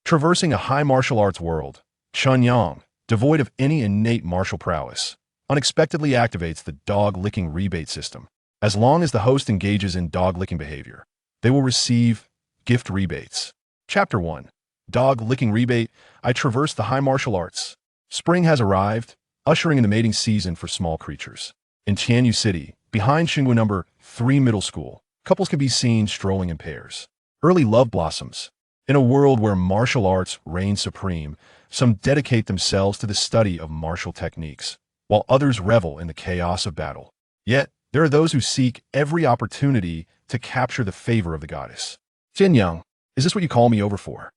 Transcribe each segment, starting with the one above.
Traversing a high martial arts world, Chen Yang, devoid of any innate martial prowess, unexpectedly activates the Dog Licking Rebate System. As long as the host engages in dog-licking behavior, they will receive gift rebates. Chapter 1. Dog Licking Rebate. I traverse the high martial arts. Spring has arrived, ushering in the mating season for small creatures. In Tianyu City, behind Xingu No. 3 Middle School, couples can be seen strolling in pairs. Early love blossoms. In a world where martial arts reign supreme, some dedicate themselves to the study of martial techniques, while others revel in the chaos of battle. Yet, there are those who seek every opportunity to capture the favor of the goddess. Chen Yang, is this what you call me over for?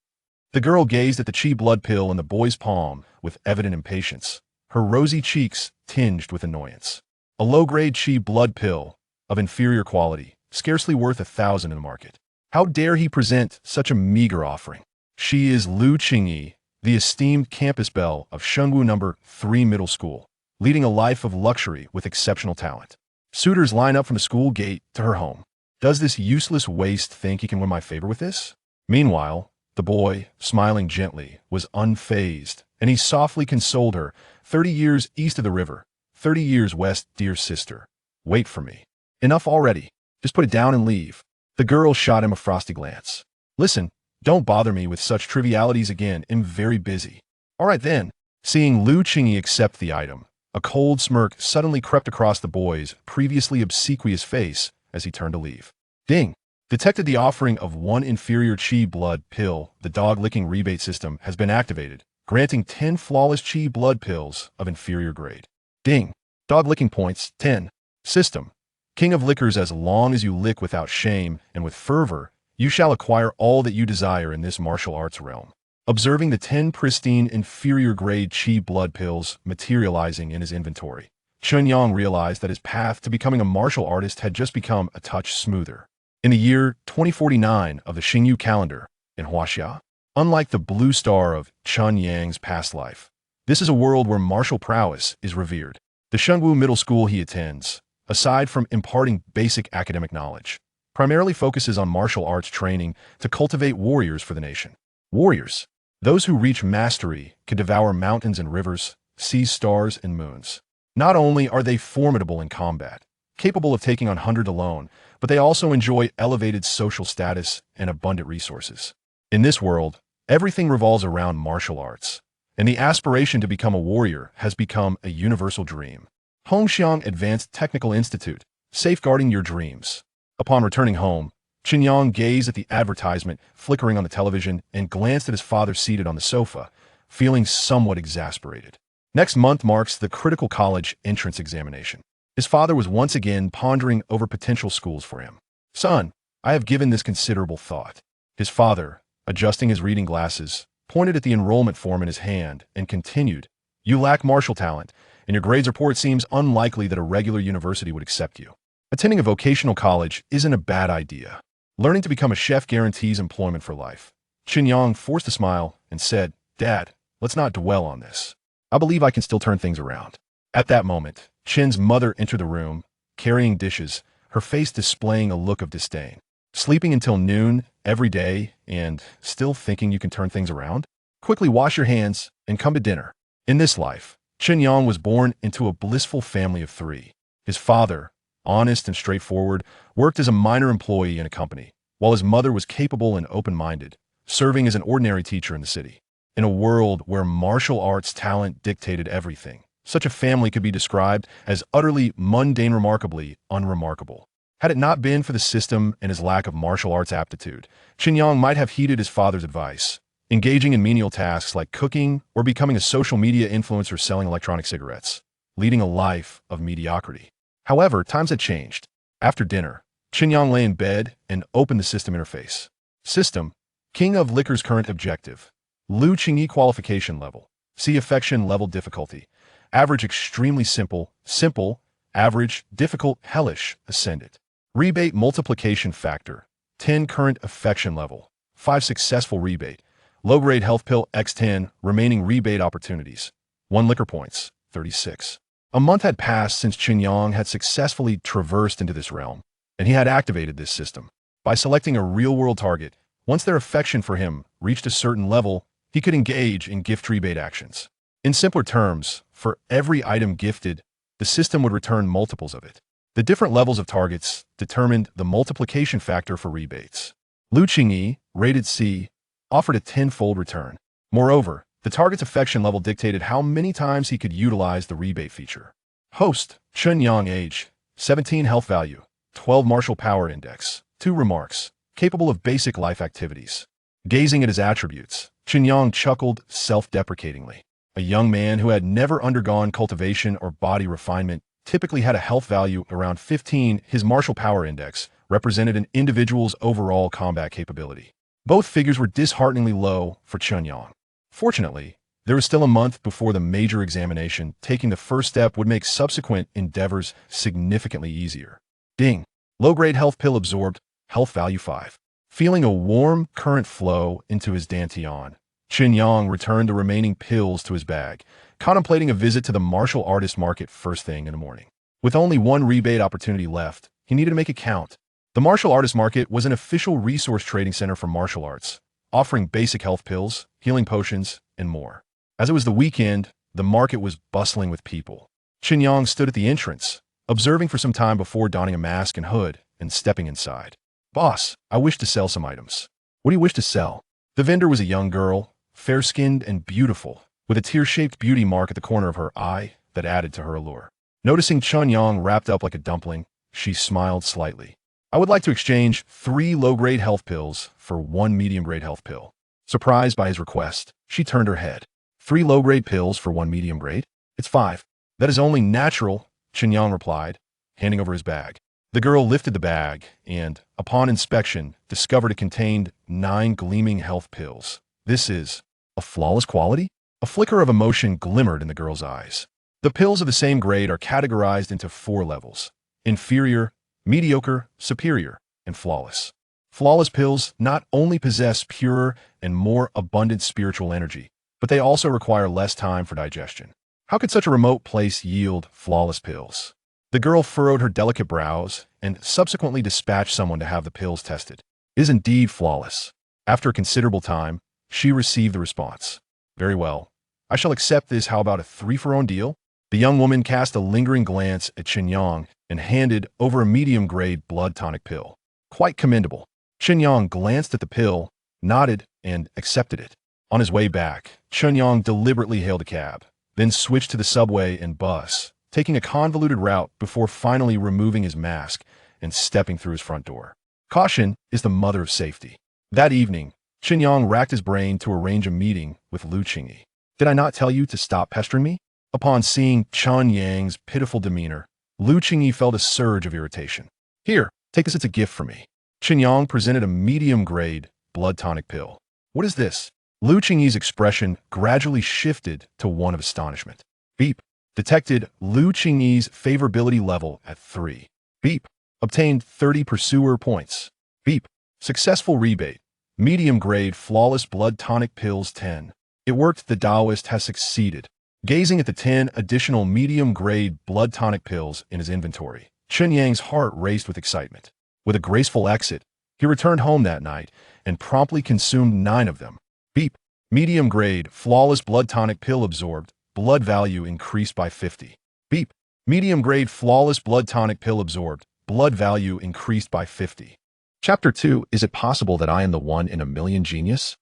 The girl gazed at the chi blood pill in the boy's palm with evident impatience, her rosy cheeks tinged with annoyance. A low-grade chi blood pill, of inferior quality, scarcely worth 1,000 in the market. How dare he present such a meager offering? She is Lu Qingyi, the esteemed campus belle of Shengwu No. 3 Middle School, leading a life of luxury with exceptional talent. Suitors line up from the school gate to her home. Does this useless waste think he can win my favor with this? Meanwhile, the boy, smiling gently, was unfazed, and he softly consoled her, 30 years east of the river, 30 years west, dear sister. Wait for me. Enough already. Just put it down and leave. The girl shot him a frosty glance. Listen, don't bother me with such trivialities again. I'm very busy. All right then. Seeing Lu Qingyi accept the item, a cold smirk suddenly crept across the boy's previously obsequious face as he turned to leave. Ding! Detected the offering of one inferior chi blood pill. The Dog Licking Rebate System has been activated, granting 10 flawless chi blood pills of inferior grade. Ding! Dog licking points, 10. System. King of lickers, as long as you lick without shame and with fervor, you shall acquire all that you desire in this martial arts realm. Observing the 10 pristine inferior grade chi blood pills materializing in his inventory, Chen Yang realized that his path to becoming a martial artist had just become a touch smoother. In the year 2049 of the Xingyu calendar, in Huaxia, unlike the blue star of Chen Yang's past life, this is a world where martial prowess is revered. The Shengwu Middle School he attends, aside from imparting basic academic knowledge, primarily focuses on martial arts training to cultivate warriors for the nation. Warriors, those who reach mastery, can devour mountains and rivers, seize stars and moons. Not only are they formidable in combat, capable of taking on 100 alone, but they also enjoy elevated social status and abundant resources. In this world, everything revolves around martial arts, and the aspiration to become a warrior has become a universal dream. Hongxiang Advanced Technical Institute, safeguarding your dreams. Upon returning home, Chen Yang gazed at the advertisement flickering on the television and glanced at his father seated on the sofa, feeling somewhat exasperated. Next month marks the critical college entrance examination. His father was once again pondering over potential schools for him. Son, I have given this considerable thought. His father, adjusting his reading glasses, pointed at the enrollment form in his hand and continued, You lack martial talent, and your grades report seems unlikely that a regular university would accept you. Attending a vocational college isn't a bad idea. Learning to become a chef guarantees employment for life. Chen Yang forced a smile and said, Dad, let's not dwell on this. I believe I can still turn things around. At that moment, Chen's mother entered the room, carrying dishes, her face displaying a look of disdain. Sleeping until noon every day and still thinking you can turn things around? Quickly wash your hands and come to dinner. In this life, Chen Yang was born into a blissful family of 3. His father, honest and straightforward, worked as a minor employee in a company, while his mother was capable and open-minded, serving as an ordinary teacher in the city. In a world where martial arts talent dictated everything, such a family could be described as utterly mundane, remarkably unremarkable. Had it not been for the system and his lack of martial arts aptitude, Chen Yang might have heeded his father's advice, engaging in menial tasks like cooking or becoming a social media influencer selling electronic cigarettes, leading a life of mediocrity. However, times had changed. After dinner, Chen Yang lay in bed and opened the system interface. System, King of Liquor's current objective. Lu Qingyi qualification level. See affection level difficulty. Average extremely simple, simple, average, difficult, hellish, ascendant. Rebate multiplication factor. 10 current affection level. 5 successful rebate. Low-grade health pill x10 remaining rebate opportunities. 1 liquor points, 36. A month had passed since Chen Yang had successfully traversed into this realm, and he had activated this system. By selecting a real-world target, once their affection for him reached a certain level, he could engage in gift rebate actions. In simpler terms, for every item gifted, the system would return multiples of it. The different levels of targets determined the multiplication factor for rebates. Lu Qingyi, rated C, offered a tenfold return. Moreover, the target's affection level dictated how many times he could utilize the rebate feature. Host, Chen Yang, age, 17, health value, 12 martial power index, 2 remarks, capable of basic life activities. Gazing at his attributes, Chen Yang chuckled self-deprecatingly. A young man who had never undergone cultivation or body refinement typically had a health value around 15. His martial power index represented an individual's overall combat capability. Both figures were dishearteningly low for Chen Yang. Fortunately, there was still a month before the major examination. Taking the first step would make subsequent endeavors significantly easier. Ding. Low-grade health pill absorbed, health value 5. Feeling a warm current flow into his dantian, Chen Yang returned the remaining pills to his bag, contemplating a visit to the martial artist market first thing in the morning. With only one rebate opportunity left, he needed to make it count. The martial artist market was an official resource trading center for martial arts, offering basic health pills, healing potions, and more. As it was the weekend, the market was bustling with people. Chen Yang stood at the entrance, observing for some time before donning a mask and hood and stepping inside. "Boss, I wish to sell some items." "What do you wish to sell?" The vendor was a young girl, fair-skinned and beautiful, with a tear-shaped beauty mark at the corner of her eye that added to her allure. Noticing Chen Yang wrapped up like a dumpling, she smiled slightly. "I would like to exchange 3 low-grade health pills for 1 medium-grade health pill." Surprised by his request, she turned her head. 3 low-grade pills for 1 medium-grade? It's 5. "That is only natural," Chen Yang replied, handing over his bag. The girl lifted the bag and, upon inspection, discovered it contained 9 gleaming health pills. "This is a flawless quality?" A flicker of emotion glimmered in the girl's eyes. The pills of the same grade are categorized into 4 levels: inferior, mediocre, superior, and flawless. Flawless pills not only possess purer and more abundant spiritual energy, but they also require less time for digestion. How could such a remote place yield flawless pills? The girl furrowed her delicate brows and subsequently dispatched someone to have the pills tested. "It is indeed flawless." After a considerable time, she received the response. "Very well. I shall accept this. How about a 3-for-1 deal?" The young woman cast a lingering glance at Chen Yang and handed over a medium-grade blood tonic pill. "Quite commendable." Chen Yang glanced at the pill, nodded, and accepted it. On his way back, Chen Yang deliberately hailed a cab, then switched to the subway and bus, taking a convoluted route before finally removing his mask and stepping through his front door. Caution is the mother of safety. That evening, Chen Yang racked his brain to arrange a meeting with Lu Qingyi. "Did I not tell you to stop pestering me?" Upon seeing Chen Yang's pitiful demeanor, Lu Qingyi felt a surge of irritation. "Here, take this. It's a gift for me." Chen Yang presented a medium-grade blood tonic pill. "What is this?" Lu Qingyi's expression gradually shifted to one of astonishment. Beep. Detected Lu Qingyi's favorability level at 3. Beep. Obtained 30 pursuer points. Beep. Successful rebate. Medium-grade flawless blood tonic pills 10. It worked. The Taoist has succeeded. Gazing at the 10 additional medium-grade blood tonic pills in his inventory, Chen Yang's heart raced with excitement. With a graceful exit, he returned home that night and promptly consumed 9 of them. Beep. Medium-grade flawless blood tonic pill absorbed. Blood value increased by 50. Beep. Medium-grade flawless blood tonic pill absorbed. Blood value increased by 50. Chapter 2. Is it possible that I am the 1 in a million genius?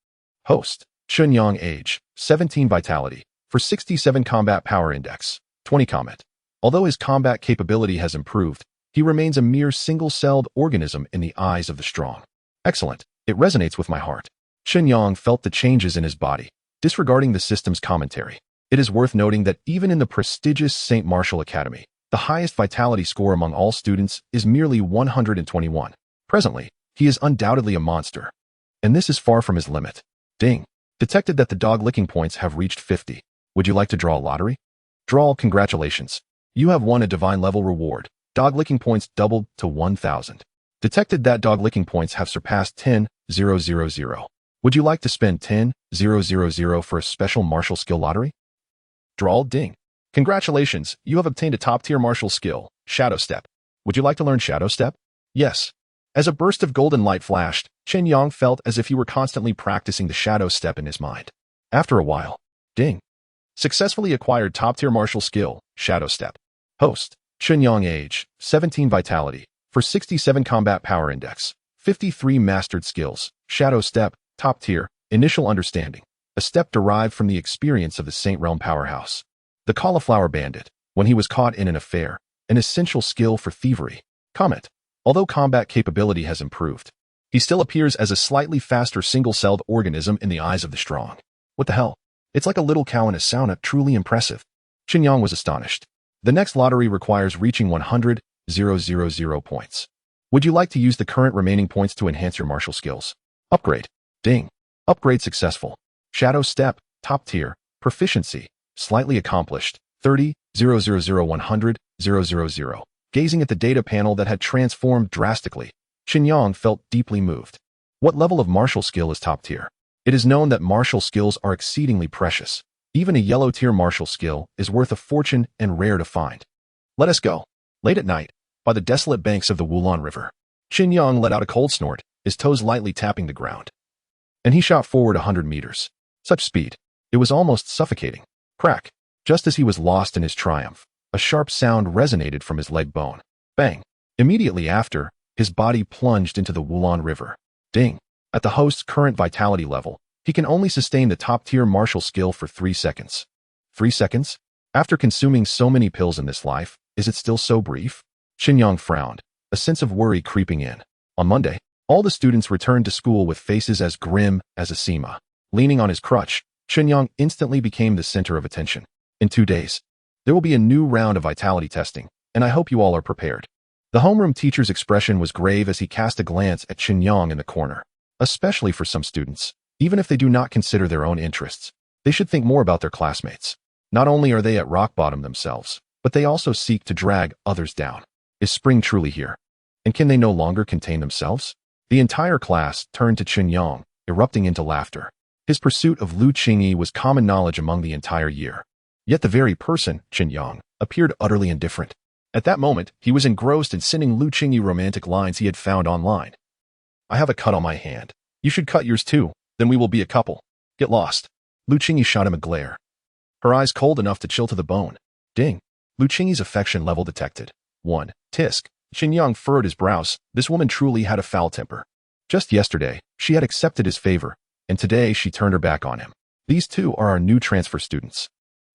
Host. Chen Yang, age, 17, vitality, for 67 combat power index, 20 combat. Although his combat capability has improved, he remains a mere single-celled organism in the eyes of the strong. Excellent. It resonates with my heart. Chen Yang felt the changes in his body, disregarding the system's commentary. It is worth noting that even in the prestigious St. Martial Academy, the highest vitality score among all students is merely 121. Presently, he is undoubtedly a monster. And this is far from his limit. Ding. Detected that the dog licking points have reached 50. Would you like to draw a lottery? Draw. Congratulations. You have won a divine level reward. Dog licking points doubled to 1,000. Detected that dog licking points have surpassed 10,000. Would you like to spend 10,000 for a special martial skill lottery? Draw. Ding. Congratulations. You have obtained a top-tier martial skill, Shadow Step. Would you like to learn Shadow Step? Yes. As a burst of golden light flashed, Chen Yang felt as if he were constantly practicing the shadow step in his mind. After a while, ding. Successfully acquired top-tier martial skill, shadow step. Host, Chen Yang age, 17 vitality, for 67 combat power index, 53 mastered skills, shadow step, top tier, initial understanding, a step derived from the experience of the Saint Realm powerhouse. The cauliflower bandit, when he was caught in an affair, an essential skill for thievery. Comment. Although combat capability has improved, he still appears as a slightly faster single-celled organism in the eyes of the strong. What the hell? It's like a little cow in a sauna, truly impressive. Chen Yang was astonished. The next lottery requires reaching 100,000 points. Would you like to use the current remaining points to enhance your martial skills? Upgrade. Ding. Upgrade successful. Shadow step, top tier, proficiency, slightly accomplished, 30,000,100,000. Gazing at the data panel that had transformed drastically, Chen Yang felt deeply moved. What level of martial skill is top tier? It is known that martial skills are exceedingly precious. Even a yellow tier martial skill is worth a fortune and rare to find. Let us go. Late at night, by the desolate banks of the Wulan River, Chen Yang let out a cold snort, his toes lightly tapping the ground. And he shot forward 100 meters. Such speed. It was almost suffocating. Crack. Just as he was lost in his triumph, a sharp sound resonated from his leg bone. Bang. Immediately after, his body plunged into the Wulan River. Ding. At the host's current vitality level, he can only sustain the top-tier martial skill for 3 seconds. 3 seconds? After consuming so many pills in this life, is it still so brief? Chen Yang frowned, a sense of worry creeping in. On Monday, all the students returned to school with faces as grim as a sema. Leaning on his crutch, Chen Yang instantly became the center of attention. In 2 days, there will be a new round of vitality testing, and I hope you all are prepared. The homeroom teacher's expression was grave as he cast a glance at Chen Yang in the corner. Especially for some students, even if they do not consider their own interests, they should think more about their classmates. Not only are they at rock bottom themselves, but they also seek to drag others down. Is spring truly here? And can they no longer contain themselves? The entire class turned to Chen Yang, erupting into laughter. His pursuit of Lu Qingyi was common knowledge among the entire year. Yet the very person, Chen Yang, appeared utterly indifferent. At that moment, he was engrossed in sending Lu Qingyi romantic lines he had found online. I have a cut on my hand. You should cut yours too, then we will be a couple. Get lost. Lu Qingyi shot him a glare. Her eyes cold enough to chill to the bone. Ding. Lu Qingyi's affection level detected. 1. Tisk. Chen Yang furrowed his brows. This woman truly had a foul temper. Just yesterday, she had accepted his favor, and today she turned her back on him. These two are our new transfer students.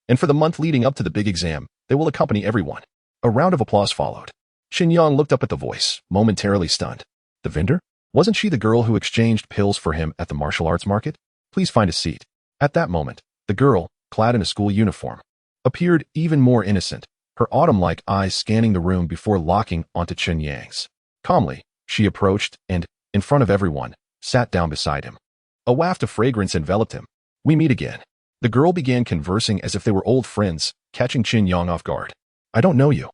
And for the month leading up to the big exam, they will accompany everyone. A round of applause followed. Chen Yang looked up at the voice, momentarily stunned. The vendor? Wasn't she the girl who exchanged pills for him at the martial arts market? Please find a seat. At that moment, the girl, clad in a school uniform, appeared even more innocent, her autumn-like eyes scanning the room before locking onto Chen Yang's. Calmly, she approached and, in front of everyone, sat down beside him. A waft of fragrance enveloped him. We meet again. The girl began conversing as if they were old friends, catching Chen Yang off guard. I don't know you.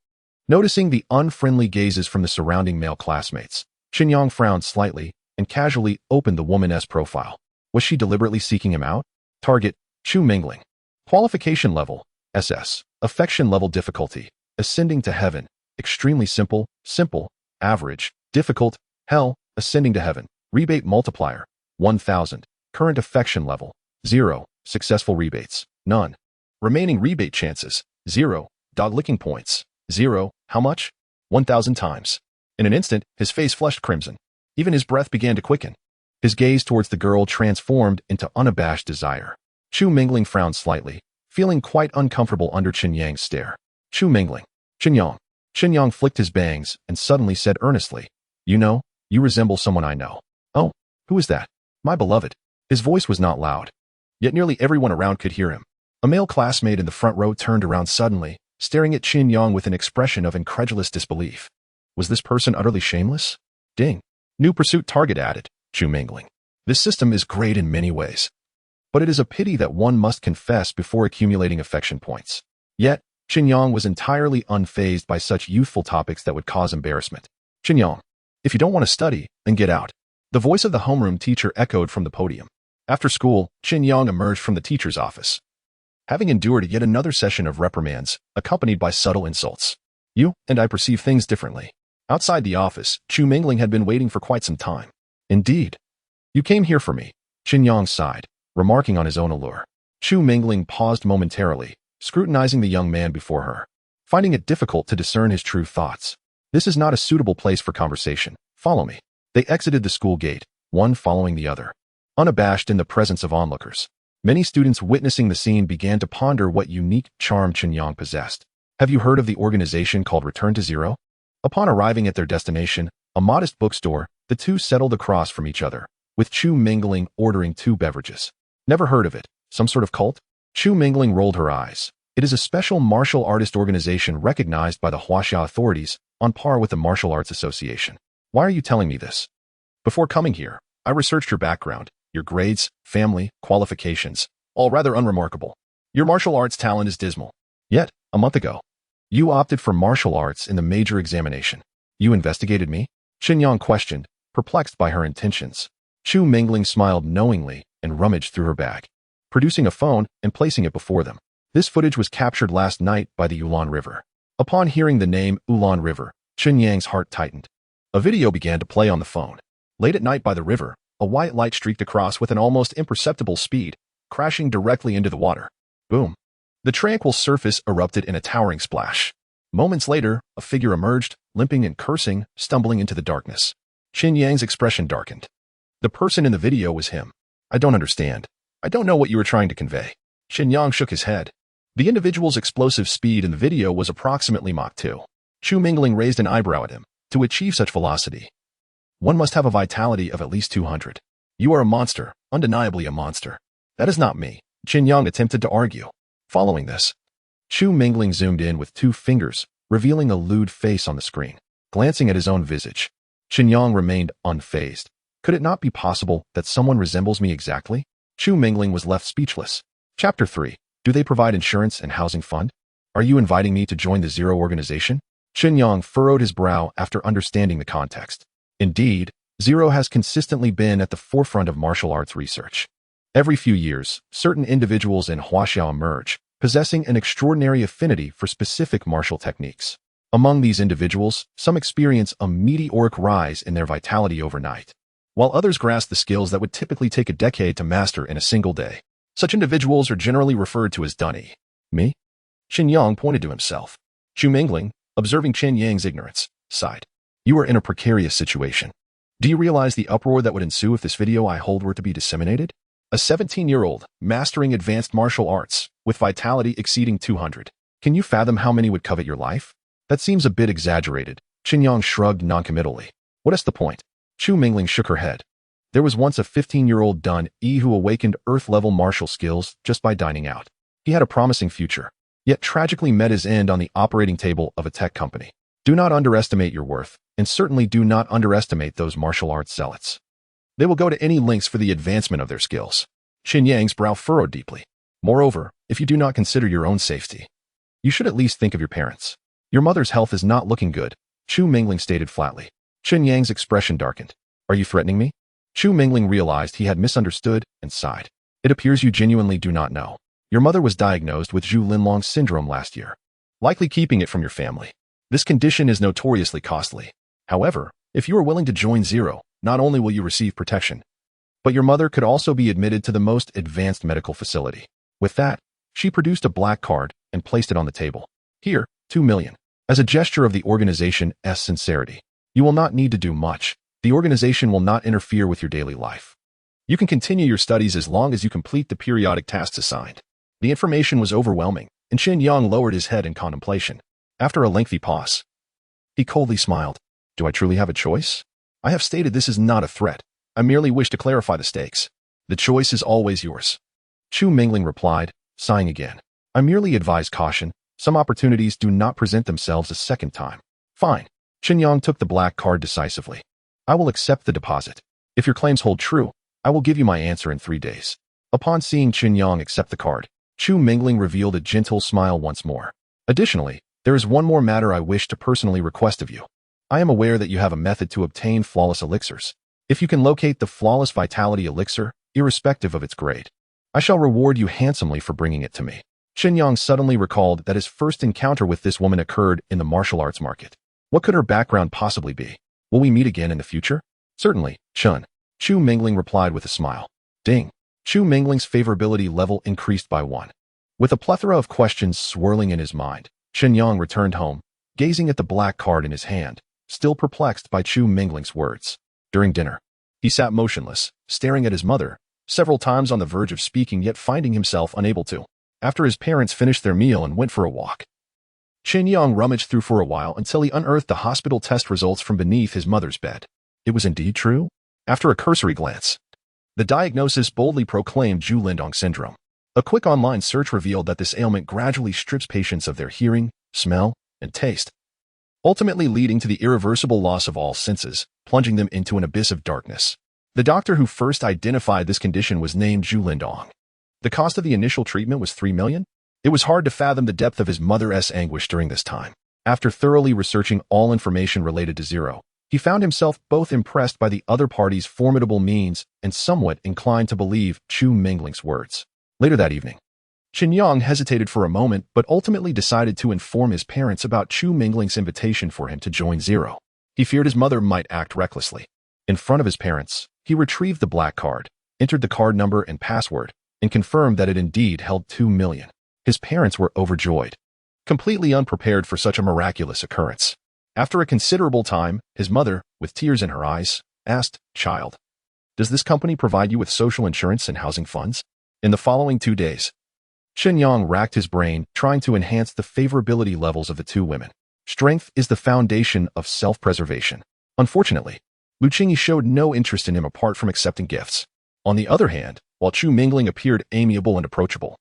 Noticing the unfriendly gazes from the surrounding male classmates, Chen Yang frowned slightly and casually opened the woman's profile. Was she deliberately seeking him out? Target, Chu Mingling. Qualification level, SS. Affection level difficulty, ascending to heaven. Extremely simple, simple, average, difficult, hell, ascending to heaven. Rebate multiplier, 1000. Current affection level, 0. Successful rebates, none. Remaining rebate chances, 0. Dog licking points, 0. How much? 1000 times. In an instant, his face flushed crimson. Even his breath began to quicken. His gaze towards the girl transformed into unabashed desire. Chu Mingling frowned slightly, feeling quite uncomfortable under Chen Yang's stare. Chu Mingling. Chen Yang. Chen Yang flicked his bangs and suddenly said earnestly, You know, you resemble someone I know. Oh, who is that? My beloved. His voice was not loud. Yet nearly everyone around could hear him. A male classmate in the front row turned around suddenly, staring at Chen Yang with an expression of incredulous disbelief. Was this person utterly shameless? Ding. New pursuit target added, Chu Mingling. This system is great in many ways. But it is a pity that one must confess before accumulating affection points. Yet, Chen Yang was entirely unfazed by such youthful topics that would cause embarrassment. Chen Yang, if you don't want to study, then get out. The voice of the homeroom teacher echoed from the podium. After school, Chen Yang emerged from the teacher's office, having endured yet another session of reprimands, accompanied by subtle insults. You and I perceive things differently. Outside the office, Chu Mingling had been waiting for quite some time. Indeed. You came here for me, Chen Yang sighed, remarking on his own allure. Chu Mingling paused momentarily, scrutinizing the young man before her, finding it difficult to discern his true thoughts. This is not a suitable place for conversation. Follow me. They exited the school gate, one following the other, unabashed in the presence of onlookers. Many students witnessing the scene began to ponder what unique charm Chen Yang possessed. Have you heard of the organization called Return to Zero? Upon arriving at their destination, a modest bookstore, the two settled across from each other, with Chu Mingling ordering 2 beverages. Never heard of it. Some sort of cult? Chu Mingling rolled her eyes. It is a special martial artist organization recognized by the Huaxia authorities, on par with the Martial Arts Association. Why are you telling me this? Before coming here, I researched your background, your grades, family, qualifications, all rather unremarkable. Your martial arts talent is dismal. Yet, a month ago, you opted for martial arts in the major examination. You investigated me? Chen Yang questioned, perplexed by her intentions. Chu Mingling smiled knowingly and rummaged through her bag, producing a phone and placing it before them. This footage was captured last night by the Ulan River. Upon hearing the name Ulan River, Chen Yang's heart tightened. A video began to play on the phone. Late at night by the river, a white light streaked across with an almost imperceptible speed, crashing directly into the water. Boom. The tranquil surface erupted in a towering splash. Moments later, a figure emerged, limping and cursing, stumbling into the darkness. Chen Yang's expression darkened. The person in the video was him. I don't understand. I don't know what you were trying to convey. Chen Yang shook his head. The individual's explosive speed in the video was approximately Mach 2. Chu Mingling raised an eyebrow at him. To achieve such velocity, one must have a vitality of at least 200. You are a monster, undeniably a monster. That is not me, Chen Yang attempted to argue. Following this, Chu Mingling zoomed in with 2 fingers, revealing a lewd face on the screen. Glancing at his own visage, Chen Yang remained unfazed. Could it not be possible that someone resembles me exactly? Chu Mingling was left speechless. Chapter 3. Do they provide insurance and housing fund? Are you inviting me to join the Zero organization? Chen Yang furrowed his brow after understanding the context. Indeed, Zero has consistently been at the forefront of martial arts research. Every few years, certain individuals in Huaxia emerge, possessing an extraordinary affinity for specific martial techniques. Among these individuals, some experience a meteoric rise in their vitality overnight, while others grasp the skills that would typically take a decade to master in a single day. Such individuals are generally referred to as dunny. Me? Chen Yang pointed to himself. Chu Mingling, observing Chen Yang's ignorance, sighed. You are in a precarious situation. Do you realize the uproar that would ensue if this video I hold were to be disseminated? A 17-year-old, mastering advanced martial arts, with vitality exceeding 200. Can you fathom how many would covet your life? That seems a bit exaggerated. Chen Yang shrugged noncommittally. What is the point? Chu Mingling shook her head. There was once a 15-year-old Dun Yi who awakened Earth-level martial skills just by dining out. He had a promising future, yet tragically met his end on the operating table of a tech company. Do not underestimate your worth, and certainly do not underestimate those martial arts zealots. They will go to any lengths for the advancement of their skills. Chen Yang's brow furrowed deeply. Moreover, if you do not consider your own safety, you should at least think of your parents. Your mother's health is not looking good, Chu Mingling stated flatly. Chen Yang's expression darkened. Are you threatening me? Chu Mingling realized he had misunderstood and sighed. It appears you genuinely do not know. Your mother was diagnosed with Zhu Linlong syndrome last year, likely keeping it from your family. This condition is notoriously costly. However, if you are willing to join Zero, not only will you receive protection, but your mother could also be admitted to the most advanced medical facility. With that, she produced a black card and placed it on the table. Here, 2 million. As a gesture of the organization's sincerity, you will not need to do much. The organization will not interfere with your daily life. You can continue your studies as long as you complete the periodic tasks assigned. The information was overwhelming, and Chen Yang lowered his head in contemplation. After a lengthy pause, he coldly smiled. Do I truly have a choice? I have stated this is not a threat. I merely wish to clarify the stakes. The choice is always yours. Chu Mingling replied, sighing again. I merely advise caution. Some opportunities do not present themselves a second time. Fine. Chen Yang took the black card decisively. I will accept the deposit. If your claims hold true, I will give you my answer in 3 days. Upon seeing Chen Yang accept the card, Chu Mingling revealed a gentle smile once more. Additionally, there is one more matter I wish to personally request of you. I am aware that you have a method to obtain flawless elixirs. If you can locate the flawless vitality elixir, irrespective of its grade, I shall reward you handsomely for bringing it to me. Chen Yang suddenly recalled that his first encounter with this woman occurred in the martial arts market. What could her background possibly be? Will we meet again in the future? Certainly, Chun. Chu Mingling replied with a smile. Ding. Chu Mingling's favorability level increased by 1. With a plethora of questions swirling in his mind, Chen Yang returned home, gazing at the black card in his hand, still perplexed by Chu Mingling's words. During dinner, he sat motionless, staring at his mother, several times on the verge of speaking yet finding himself unable to. After his parents finished their meal and went for a walk, Chen Yang rummaged through for a while until he unearthed the hospital test results from beneath his mother's bed. It was indeed true. After a cursory glance, the diagnosis boldly proclaimed Zhu Lindong syndrome. A quick online search revealed that this ailment gradually strips patients of their hearing, smell, and taste, ultimately leading to the irreversible loss of all senses, plunging them into an abyss of darkness. The doctor who first identified this condition was named Zhu Lindong. The cost of the initial treatment was $3 million. It was hard to fathom the depth of his mother's anguish during this time. After thoroughly researching all information related to Zero, he found himself both impressed by the other party's formidable means and somewhat inclined to believe Chu Mingling's words. Later that evening, Chen Yang hesitated for a moment but ultimately decided to inform his parents about Chu Mingling's invitation for him to join Zero. He feared his mother might act recklessly. In front of his parents, he retrieved the black card, entered the card number and password, and confirmed that it indeed held $2 million. His parents were overjoyed, completely unprepared for such a miraculous occurrence. After a considerable time, his mother, with tears in her eyes, asked, "Child, does this company provide you with social insurance and housing funds?" In the following 2 days, Chen Yang racked his brain, trying to enhance the favorability levels of the two women. Strength is the foundation of self-preservation. Unfortunately, Lu Qingyi showed no interest in him apart from accepting gifts. On the other hand, while Chu Mingling appeared amiable and approachable,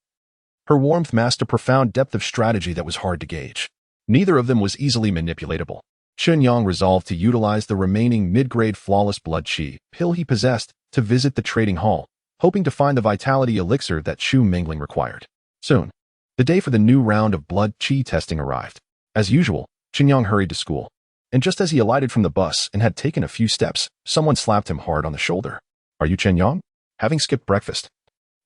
her warmth masked a profound depth of strategy that was hard to gauge. Neither of them was easily manipulatable. Chen Yang resolved to utilize the remaining mid-grade flawless blood qi pill he possessed to visit the trading hall, hoping to find the vitality elixir that Chu Mingling required. Soon, the day for the new round of blood qi testing arrived. As usual, Chen Yang hurried to school, and just as he alighted from the bus and had taken a few steps, someone slapped him hard on the shoulder. "Are you Chen Yang?" Having skipped breakfast,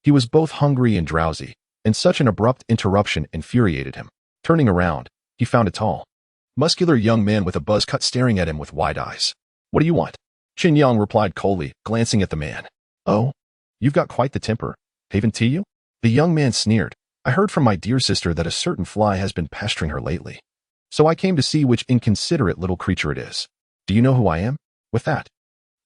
he was both hungry and drowsy, and such an abrupt interruption infuriated him. Turning around, he found a tall, muscular young man with a buzz cut staring at him with wide eyes. "What do you want?" Chen Yang replied coldly, glancing at the man. "Oh, you've got quite the temper. Haven't you?" The young man sneered. "I heard from my dear sister that a certain fly has been pestering her lately. So I came to see which inconsiderate little creature it is. Do you know who I am?" With that,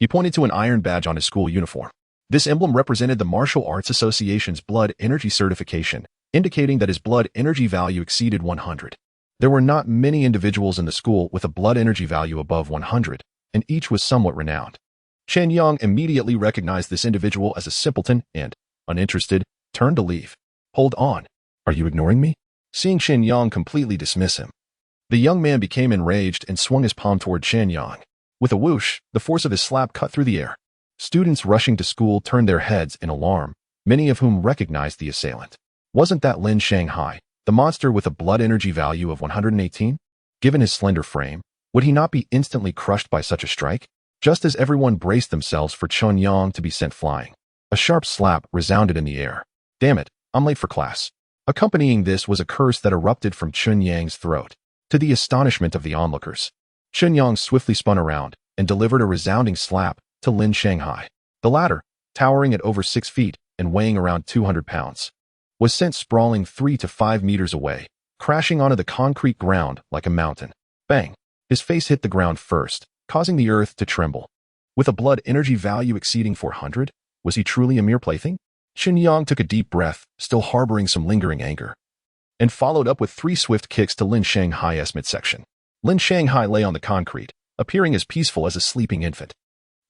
he pointed to an iron badge on his school uniform. This emblem represented the Martial Arts Association's blood energy certification, indicating that his blood energy value exceeded 100. There were not many individuals in the school with a blood energy value above 100, and each was somewhat renowned. Chen Yang immediately recognized this individual as a simpleton and, uninterested, turned to leave. "Hold on. Are you ignoring me?" Seeing Chen Yang completely dismiss him, the young man became enraged and swung his palm toward Chen Yang. With a whoosh, the force of his slap cut through the air. Students rushing to school turned their heads in alarm, many of whom recognized the assailant. Wasn't that Lin Shanghai, the monster with a blood energy value of 118? Given his slender frame, would he not be instantly crushed by such a strike? Just as everyone braced themselves for Chen Yang to be sent flying, a sharp slap resounded in the air. "Damn it, I'm late for class." Accompanying this was a curse that erupted from Chen Yang's throat. To the astonishment of the onlookers, Chen Yang swiftly spun around and delivered a resounding slap to Lin Shanghai. The latter, towering at over 6 feet and weighing around 200 pounds, was sent sprawling 3 to 5 meters away, crashing onto the concrete ground like a mountain. Bang! His face hit the ground first, causing the earth to tremble. With a blood energy value exceeding 400, was he truly a mere plaything? Chen Yang took a deep breath, still harboring some lingering anger, and followed up with 3 swift kicks to Lin Shanghai's midsection. Lin Shanghai lay on the concrete, appearing as peaceful as a sleeping infant.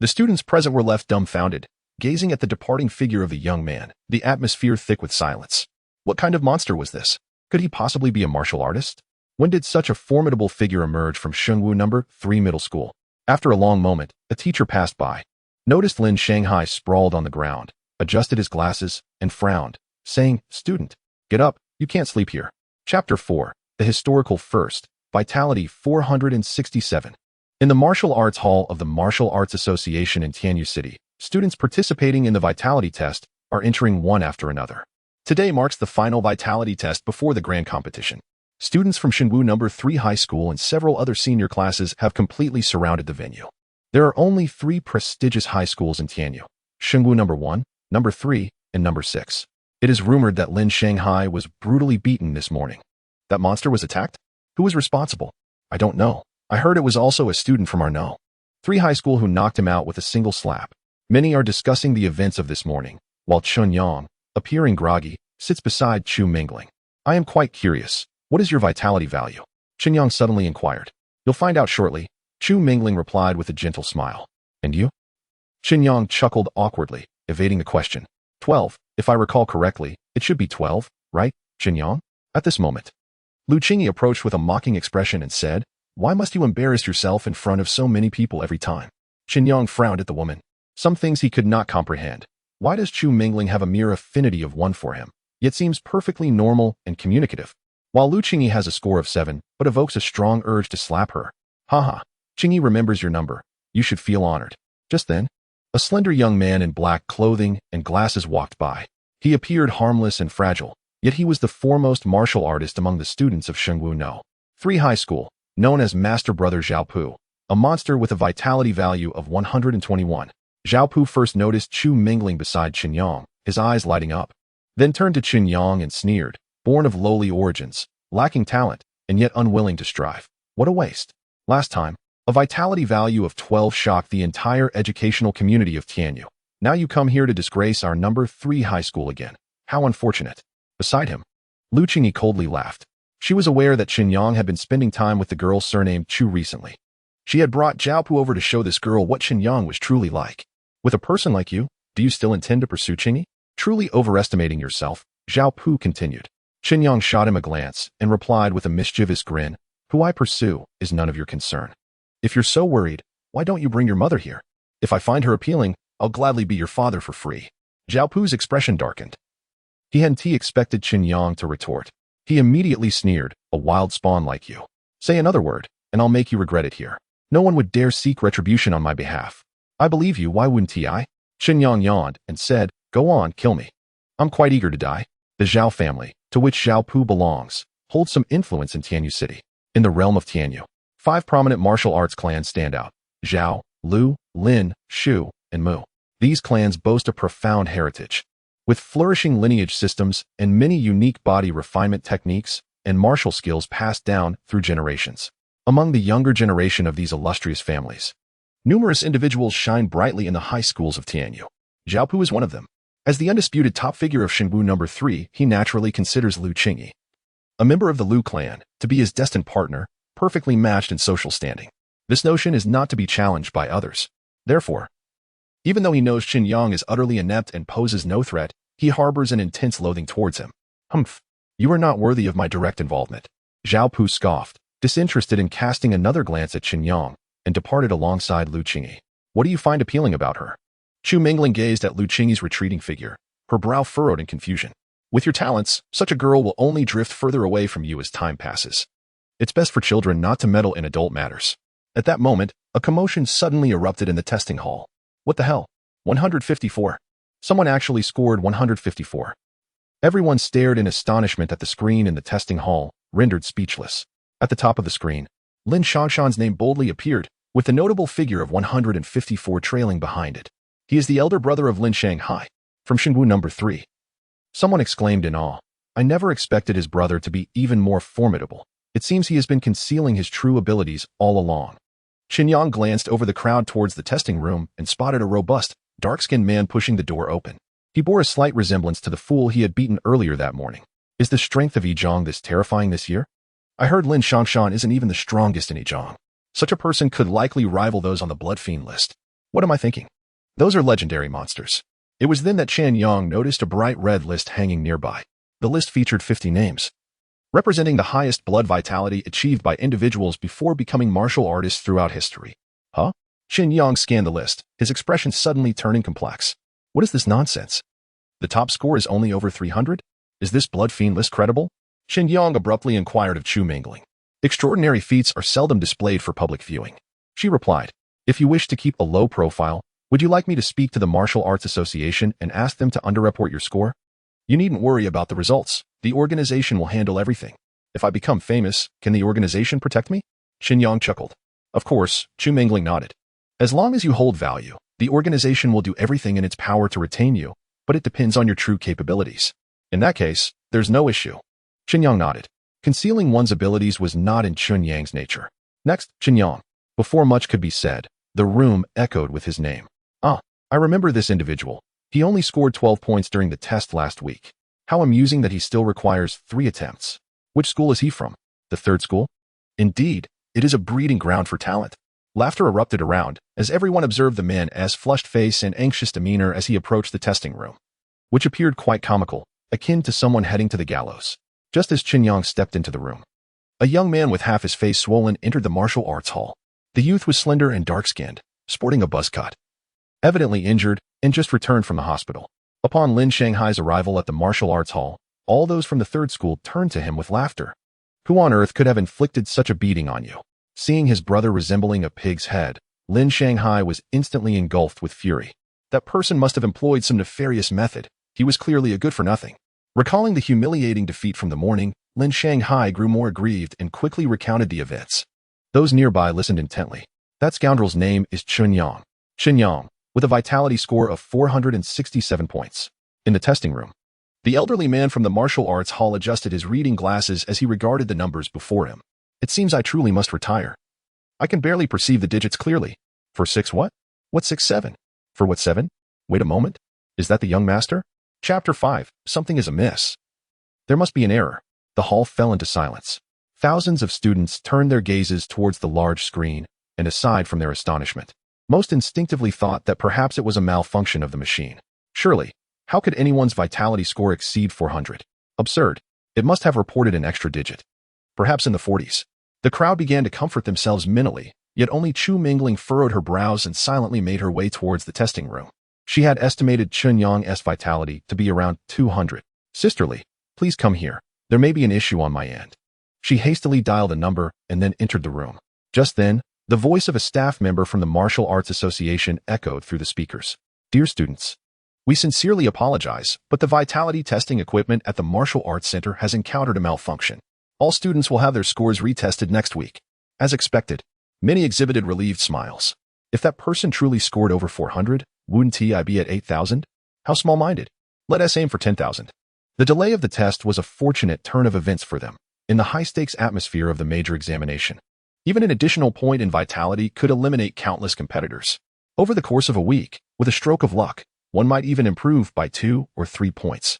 The students present were left dumbfounded, gazing at the departing figure of the young man, the atmosphere thick with silence. What kind of monster was this? Could he possibly be a martial artist? When did such a formidable figure emerge from Shengwu No. 3 Middle School? After a long moment, a teacher passed by, noticed Lin Shanghai sprawled on the ground, adjusted his glasses, and frowned, saying, "Student, get up, you can't sleep here." Chapter 4, The Historical First, Vitality 467. In the Martial Arts Hall of the Martial Arts Association in Tianyu City, students participating in the Vitality Test are entering one after another. Today marks the final Vitality Test before the grand competition. Students from Xinwu No. 3 High School and several other senior classes have completely surrounded the venue. There are only 3 prestigious high schools in Tianyu: Xinwu No. 1, No. 3, and No. 6. It is rumored that Lin Shanghai was brutally beaten this morning. That monster was attacked? Who was responsible? I don't know. I heard it was also a student from our No. 3 High School who knocked him out with a single slap. Many are discussing the events of this morning, while Chen Yang, appearing groggy, sits beside Chu Mingling. I am quite curious. What is your vitality value? Chen Yang suddenly inquired. You'll find out shortly, Chu Mingling replied with a gentle smile. And you? Chen Yang chuckled awkwardly, evading the question. 12, if I recall correctly, it should be 12, right, Chen Yang? At this moment, Lu Qingyi approached with a mocking expression and said, why must you embarrass yourself in front of so many people every time? Chen Yang frowned at the woman. Some things he could not comprehend. Why does Chu Mingling have a mere affinity of 1 for him, yet seems perfectly normal and communicative? While Lu Qingyi has a score of 7, but evokes a strong urge to slap her. Haha, Qingyi remembers your number. You should feel honored. Just then, a slender young man in black clothing and glasses walked by. He appeared harmless and fragile, yet he was the foremost martial artist among the students of Xinwu No. 3 High School, known as Master Brother Zhao Pu, a monster with a vitality value of 121. Zhao Pu first noticed Chu Mingling beside Chen Yang, his eyes lighting up. Then turned to Chen Yang and sneered, born of lowly origins, lacking talent, and yet unwilling to strive. What a waste. Last time, a vitality value of 12 shocked the entire educational community of Tianyu. Now you come here to disgrace our No. 3 High School again. How unfortunate. Beside him, Lu Qingyi coldly laughed. She was aware that Chen Yang had been spending time with the girl surnamed Chu recently. She had brought Zhao Pu over to show this girl what Chen Yang was truly like. With a person like you, do you still intend to pursue Qingyi? Truly overestimating yourself, Zhao Pu continued. Chen Yang shot him a glance and replied with a mischievous grin, who I pursue is none of your concern. If you're so worried, why don't you bring your mother here? If I find her appealing, I'll gladly be your father for free. Zhao Pu's expression darkened. He hadn't expected Chen Yang to retort. He immediately sneered, a wild spawn like you. Say another word, and I'll make you regret it here. No one would dare seek retribution on my behalf. I believe you, why wouldn't I? Chen Yang yawned and said, go on, kill me. I'm quite eager to die. The Zhao family, to which Zhao Pu belongs, holds some influence in Tianyu City. In the realm of Tianyu, 5 prominent martial arts clans stand out: Zhao, Lu, Lin, Shu, and Mu. These clans boast a profound heritage, with flourishing lineage systems and many unique body refinement techniques and martial skills passed down through generations. Among the younger generation of these illustrious families, numerous individuals shine brightly in the high schools of Tianyu. Zhao Pu is one of them. As the undisputed top figure of Xinwu No. 3, he naturally considers Lu Qingyi, a member of the Lu clan, to be his destined partner, perfectly matched in social standing. This notion is not to be challenged by others. Therefore, even though he knows Chen Yang is utterly inept and poses no threat, he harbors an intense loathing towards him. Humph, you are not worthy of my direct involvement. Zhao Pu scoffed, disinterested in casting another glance at Chen Yang, and departed alongside Lu Qingyi. What do you find appealing about her? Chu Mingling gazed at Lu Qingyi's retreating figure, her brow furrowed in confusion. With your talents, such a girl will only drift further away from you as time passes. It's best for children not to meddle in adult matters. At that moment, a commotion suddenly erupted in the testing hall. What the hell? 154. Someone actually scored 154. Everyone stared in astonishment at the screen in the testing hall, rendered speechless. At the top of the screen, Lin Shangshan's name boldly appeared, with the notable figure of 154 trailing behind it. He is the elder brother of Lin Shanghai, from Xinwu No. 3. Someone exclaimed in awe. I never expected his brother to be even more formidable. It seems he has been concealing his true abilities all along. Chen Yang glanced over the crowd towards the testing room and spotted a robust, dark-skinned man pushing the door open. He bore a slight resemblance to the fool he had beaten earlier that morning. Is the strength of Yizhong this terrifying this year? I heard Lin Shangshan isn't even the strongest in Yizhong. Such a person could likely rival those on the Blood Fiend list. What am I thinking? Those are legendary monsters. It was then that Chen Yang noticed a bright red list hanging nearby. The list featured 50 names, representing the highest blood vitality achieved by individuals before becoming martial artists throughout history. Huh? Chen Yang scanned the list, his expression suddenly turning complex. What is this nonsense? The top score is only over 300? Is this Blood Fiend list credible? Chen Yang abruptly inquired of Chu Mingling. Extraordinary feats are seldom displayed for public viewing. She replied, if you wish to keep a low profile, would you like me to speak to the Martial Arts Association and ask them to underreport your score? You needn't worry about the results. The organization will handle everything. If I become famous, can the organization protect me? Chen Yang chuckled. Of course, Chu Mingling nodded. As long as you hold value, the organization will do everything in its power to retain you, but it depends on your true capabilities. In that case, there's no issue. Chen Yang nodded. Concealing one's abilities was not in Chen Yang's nature. Next, Chen Yang. Before much could be said, the room echoed with his name. Ah, I remember this individual. He only scored 12 points during the test last week. How amusing that he still requires 3 attempts. Which school is he from? The third school? Indeed, it is a breeding ground for talent. Laughter erupted around, as everyone observed the man's flushed face and anxious demeanor as he approached the testing room, which appeared quite comical, akin to someone heading to the gallows. Just as Chen Yang stepped into the room, a young man with half his face swollen entered the martial arts hall. The youth was slender and dark-skinned, sporting a buzz cut, evidently injured and just returned from the hospital. Upon Lin Shanghai's arrival at the martial arts hall, all those from the third school turned to him with laughter. Who on earth could have inflicted such a beating on you? Seeing his brother resembling a pig's head, Lin Shanghai was instantly engulfed with fury. That person must have employed some nefarious method. He was clearly a good-for-nothing. Recalling the humiliating defeat from the morning, Lin Shanghai grew more aggrieved and quickly recounted the events. Those nearby listened intently. That scoundrel's name is Chen Yang. Chen Yang, with a vitality score of 467 points. In the testing room, the elderly man from the martial arts hall adjusted his reading glasses as he regarded the numbers before him. It seems I truly must retire. I can barely perceive the digits clearly. For 6 what? What's 6-7? For what 7? Wait a moment. Is that the young master? Chapter 5. Something is amiss. There must be an error. The hall fell into silence. Thousands of students turned their gazes towards the large screen, and aside from their astonishment, most instinctively thought that perhaps it was a malfunction of the machine. Surely, how could anyone's vitality score exceed 400? Absurd. It must have reported an extra digit. Perhaps in the 40s. The crowd began to comfort themselves mentally, yet only Chu Mingling furrowed her brows and silently made her way towards the testing room. She had estimated Chen Yang's vitality to be around 200. Sisterly, please come here. There may be an issue on my end. She hastily dialed a number and then entered the room. Just then, the voice of a staff member from the Martial Arts Association echoed through the speakers. Dear students, we sincerely apologize, but the vitality testing equipment at the Martial Arts Center has encountered a malfunction. All students will have their scores retested next week. As expected, many exhibited relieved smiles. If that person truly scored over 400, wouldn't he be at 8,000? How small-minded. Let us aim for 10,000. The delay of the test was a fortunate turn of events for them, in the high-stakes atmosphere of the major examination. Even an additional point in vitality could eliminate countless competitors. Over the course of a week, with a stroke of luck, one might even improve by 2 or 3 points.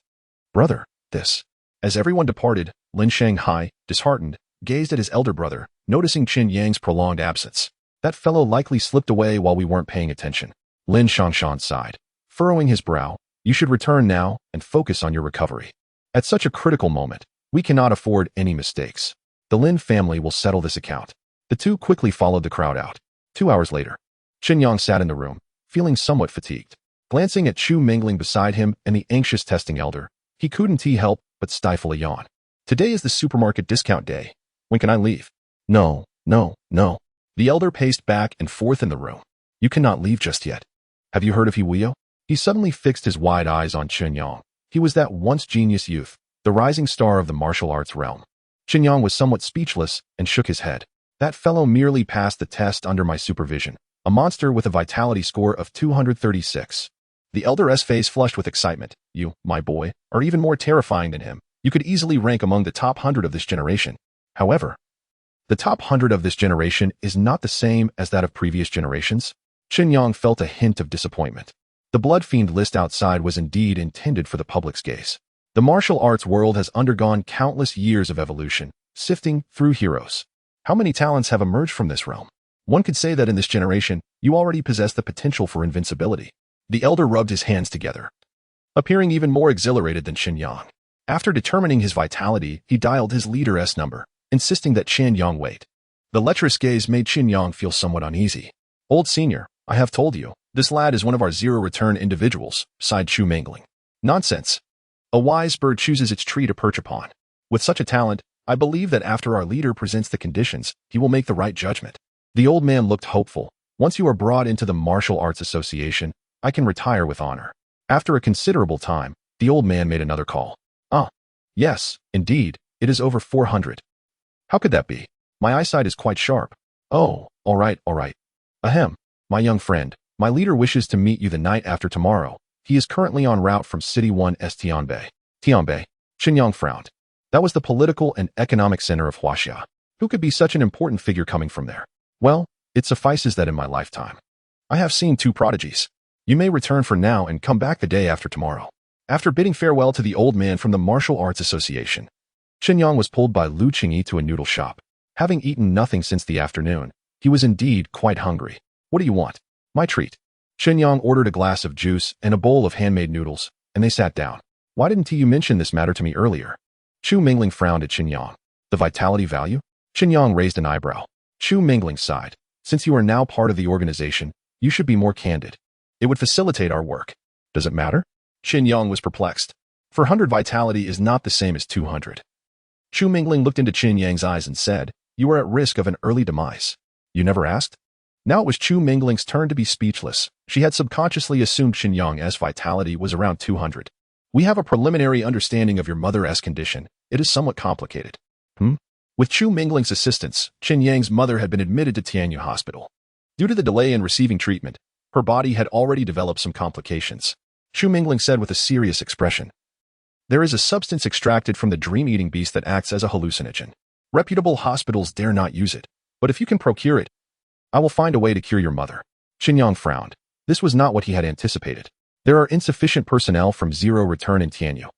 Brother, this. As everyone departed, Lin Shanghai, disheartened, gazed at his elder brother, noticing Chen Yang's prolonged absence. That fellow likely slipped away while we weren't paying attention. Lin Shangshan sighed, furrowing his brow. You should return now and focus on your recovery. At such a critical moment, we cannot afford any mistakes. The Lin family will settle this account. The two quickly followed the crowd out. 2 hours later, Chen Yang sat in the room, feeling somewhat fatigued. Glancing at Chu Mingling beside him and the anxious testing elder, he couldn't help but stifle a yawn. Today is the supermarket discount day. When can I leave? No. The elder paced back and forth in the room. You cannot leave just yet. Have you heard of Huio? He suddenly fixed his wide eyes on Chen Yang. He was that once genius youth, the rising star of the martial arts realm. Chen Yang was somewhat speechless and shook his head. That fellow merely passed the test under my supervision. A monster with a vitality score of 236. The elder's face flushed with excitement. You, my boy, are even more terrifying than him. You could easily rank among the top 100 of this generation. However, the top 100 of this generation is not the same as that of previous generations. Chen Yang felt a hint of disappointment. The blood fiend list outside was indeed intended for the public's gaze. The martial arts world has undergone countless years of evolution, sifting through heroes. How many talents have emerged from this realm? One could say that in this generation, you already possess the potential for invincibility. The elder rubbed his hands together, appearing even more exhilarated than Chen Yang. After determining his vitality, he dialed his leader's number, insisting that Chen Yang wait. The lecherous gaze made Chen Yang feel somewhat uneasy. Old senior, I have told you, this lad is one of our zero-return individuals, sighed Chu Mingling. Nonsense. A wise bird chooses its tree to perch upon. With such a talent, I believe that after our leader presents the conditions, he will make the right judgment. The old man looked hopeful. Once you are brought into the Martial Arts Association, I can retire with honor. After a considerable time, the old man made another call. Ah, yes, indeed, It is over 400. How could that be? My eyesight is quite sharp. Oh, all right, all right. Ahem. My young friend, my leader wishes to meet you the night after tomorrow. He is currently en route from City 1's Tianbei. Tianbei. Chen Yang frowned. That was the political and economic center of Huaxia. Who could be such an important figure coming from there? Well, it suffices that in my lifetime I have seen two prodigies. You may return for now and come back the day after tomorrow. After bidding farewell to the old man from the Martial Arts Association, Chen Yang was pulled by Lu Qingyi to a noodle shop. Having eaten nothing since the afternoon, he was indeed quite hungry. What do you want? My treat. Chen Yang ordered a glass of juice and a bowl of handmade noodles, and they sat down. Why didn't you mention this matter to me earlier? Chu Mingling frowned at Chen Yang. The vitality value? Chen Yang raised an eyebrow. Chu Mingling sighed. Since you are now part of the organization, you should be more candid. It would facilitate our work. Does it matter? Chen Yang was perplexed. 400 vitality is not the same as 200. Chu Mingling looked into Chen Yang's eyes and said, you are at risk of an early demise. You never asked? Now it was Chu Mingling's turn to be speechless. She had subconsciously assumed Chen Yang's vitality was around 200. We have a preliminary understanding of your mother's condition. It is somewhat complicated. With Chu Mingling's assistance, Chen Yang's mother had been admitted to Tianyu Hospital. Due to the delay in receiving treatment, her body had already developed some complications. Chu Mingling said with a serious expression, there is a substance extracted from the dream-eating beast that acts as a hallucinogen. Reputable hospitals dare not use it, but if you can procure it, I will find a way to cure your mother. Chen Yang frowned. This was not what he had anticipated. There are insufficient personnel from Zero Return in Tianyu.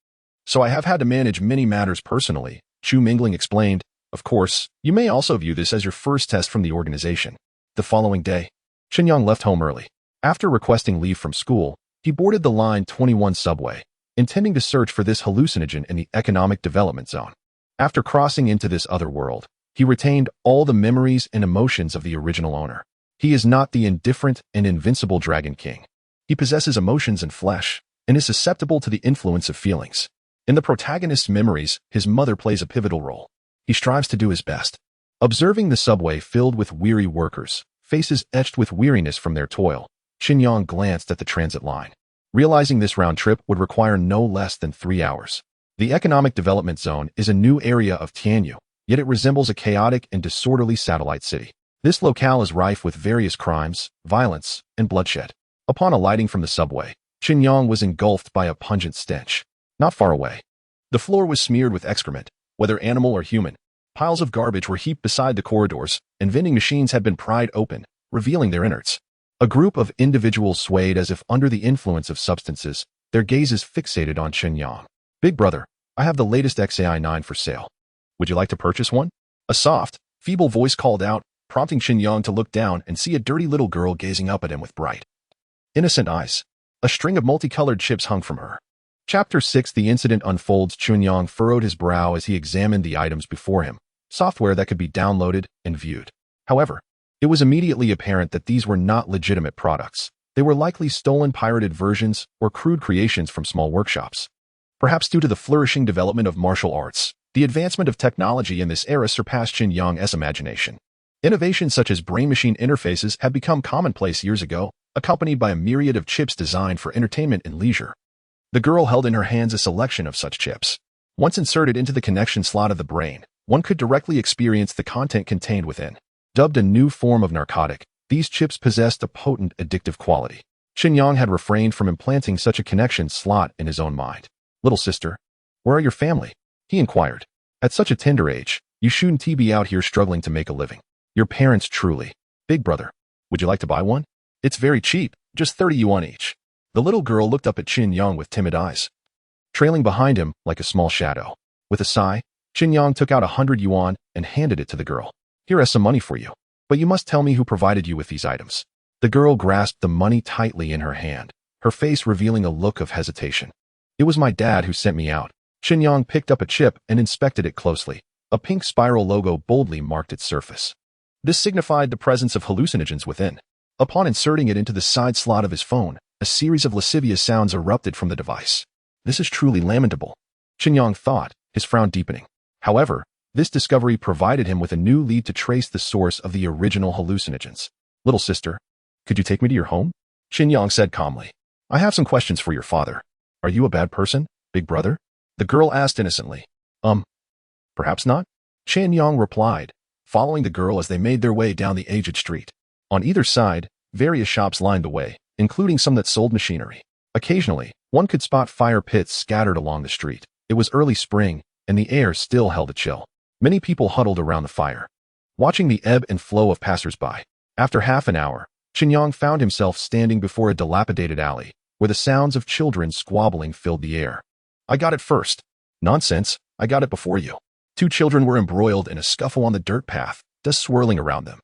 So I have had to manage many matters personally, Chu Mingling explained. Of course, you may also view this as your first test from the organization. The following day, Chen Yang left home early. After requesting leave from school, he boarded the Line 21 subway, intending to search for this hallucinogen in the economic development zone. After crossing into this other world, he retained all the memories and emotions of the original owner. He is not the indifferent and invincible Dragon King. He possesses emotions and flesh, and is susceptible to the influence of feelings. In the protagonist's memories, his mother plays a pivotal role. He strives to do his best. Observing the subway filled with weary workers, faces etched with weariness from their toil, Chen Yang glanced at the transit line. Realizing this round trip would require no less than 3 hours. The economic development zone is a new area of Tianyu, yet it resembles a chaotic and disorderly satellite city. This locale is rife with various crimes, violence, and bloodshed. Upon alighting from the subway, Chen Yang was engulfed by a pungent stench. Not far away, the floor was smeared with excrement, whether animal or human. Piles of garbage were heaped beside the corridors, and vending machines had been pried open, revealing their innards. A group of individuals swayed as if under the influence of substances, their gazes fixated on Chen Yang. Big brother, I have the latest XAI-9 for sale. Would you like to purchase one? A soft, feeble voice called out, prompting Chen Yang to look down and see a dirty little girl gazing up at him with bright, innocent eyes. A string of multicolored chips hung from her. Chapter 6. The incident unfolds. Chen Yang furrowed his brow as he examined the items before him, software that could be downloaded and viewed. However, it was immediately apparent that these were not legitimate products. They were likely stolen pirated versions or crude creations from small workshops. Perhaps due to the flourishing development of martial arts, the advancement of technology in this era surpassed Chen Yang's imagination. Innovations such as brain-machine interfaces had become commonplace years ago, accompanied by a myriad of chips designed for entertainment and leisure. The girl held in her hands a selection of such chips. Once inserted into the connection slot of the brain, one could directly experience the content contained within. Dubbed a new form of narcotic, these chips possessed a potent addictive quality. Chen Yang had refrained from implanting such a connection slot in his own mind. Little sister, where are your family? He inquired. At such a tender age, you shouldn't be out here struggling to make a living. Your parents truly. Big brother, would you like to buy one? It's very cheap, just 30 yuan each. The little girl looked up at Chen Yang with timid eyes, trailing behind him like a small shadow. With a sigh, Chen Yang took out 100 yuan and handed it to the girl. Here is some money for you, but you must tell me who provided you with these items. The girl grasped the money tightly in her hand, her face revealing a look of hesitation. It was my dad who sent me out. Chen Yang picked up a chip and inspected it closely. A pink spiral logo boldly marked its surface. This signified the presence of hallucinogens within. Upon inserting it into the side slot of his phone, a series of lascivious sounds erupted from the device. This is truly lamentable, Chen Yang thought, his frown deepening. However, this discovery provided him with a new lead to trace the source of the original hallucinogens. Little sister, could you take me to your home? Chen Yang said calmly. I have some questions for your father. Are you a bad person, big brother? The girl asked innocently. Perhaps not? Chen Yang replied, following the girl as they made their way down the aged street. On either side, various shops lined the way, including some that sold machinery. Occasionally, one could spot fire pits scattered along the street. It was early spring, and the air still held a chill. Many people huddled around the fire, watching the ebb and flow of passers-by. After half an hour, Chen Yang found himself standing before a dilapidated alley, where the sounds of children squabbling filled the air. I got it first. Nonsense, I got it before you. Two children were embroiled in a scuffle on the dirt path, dust swirling around them,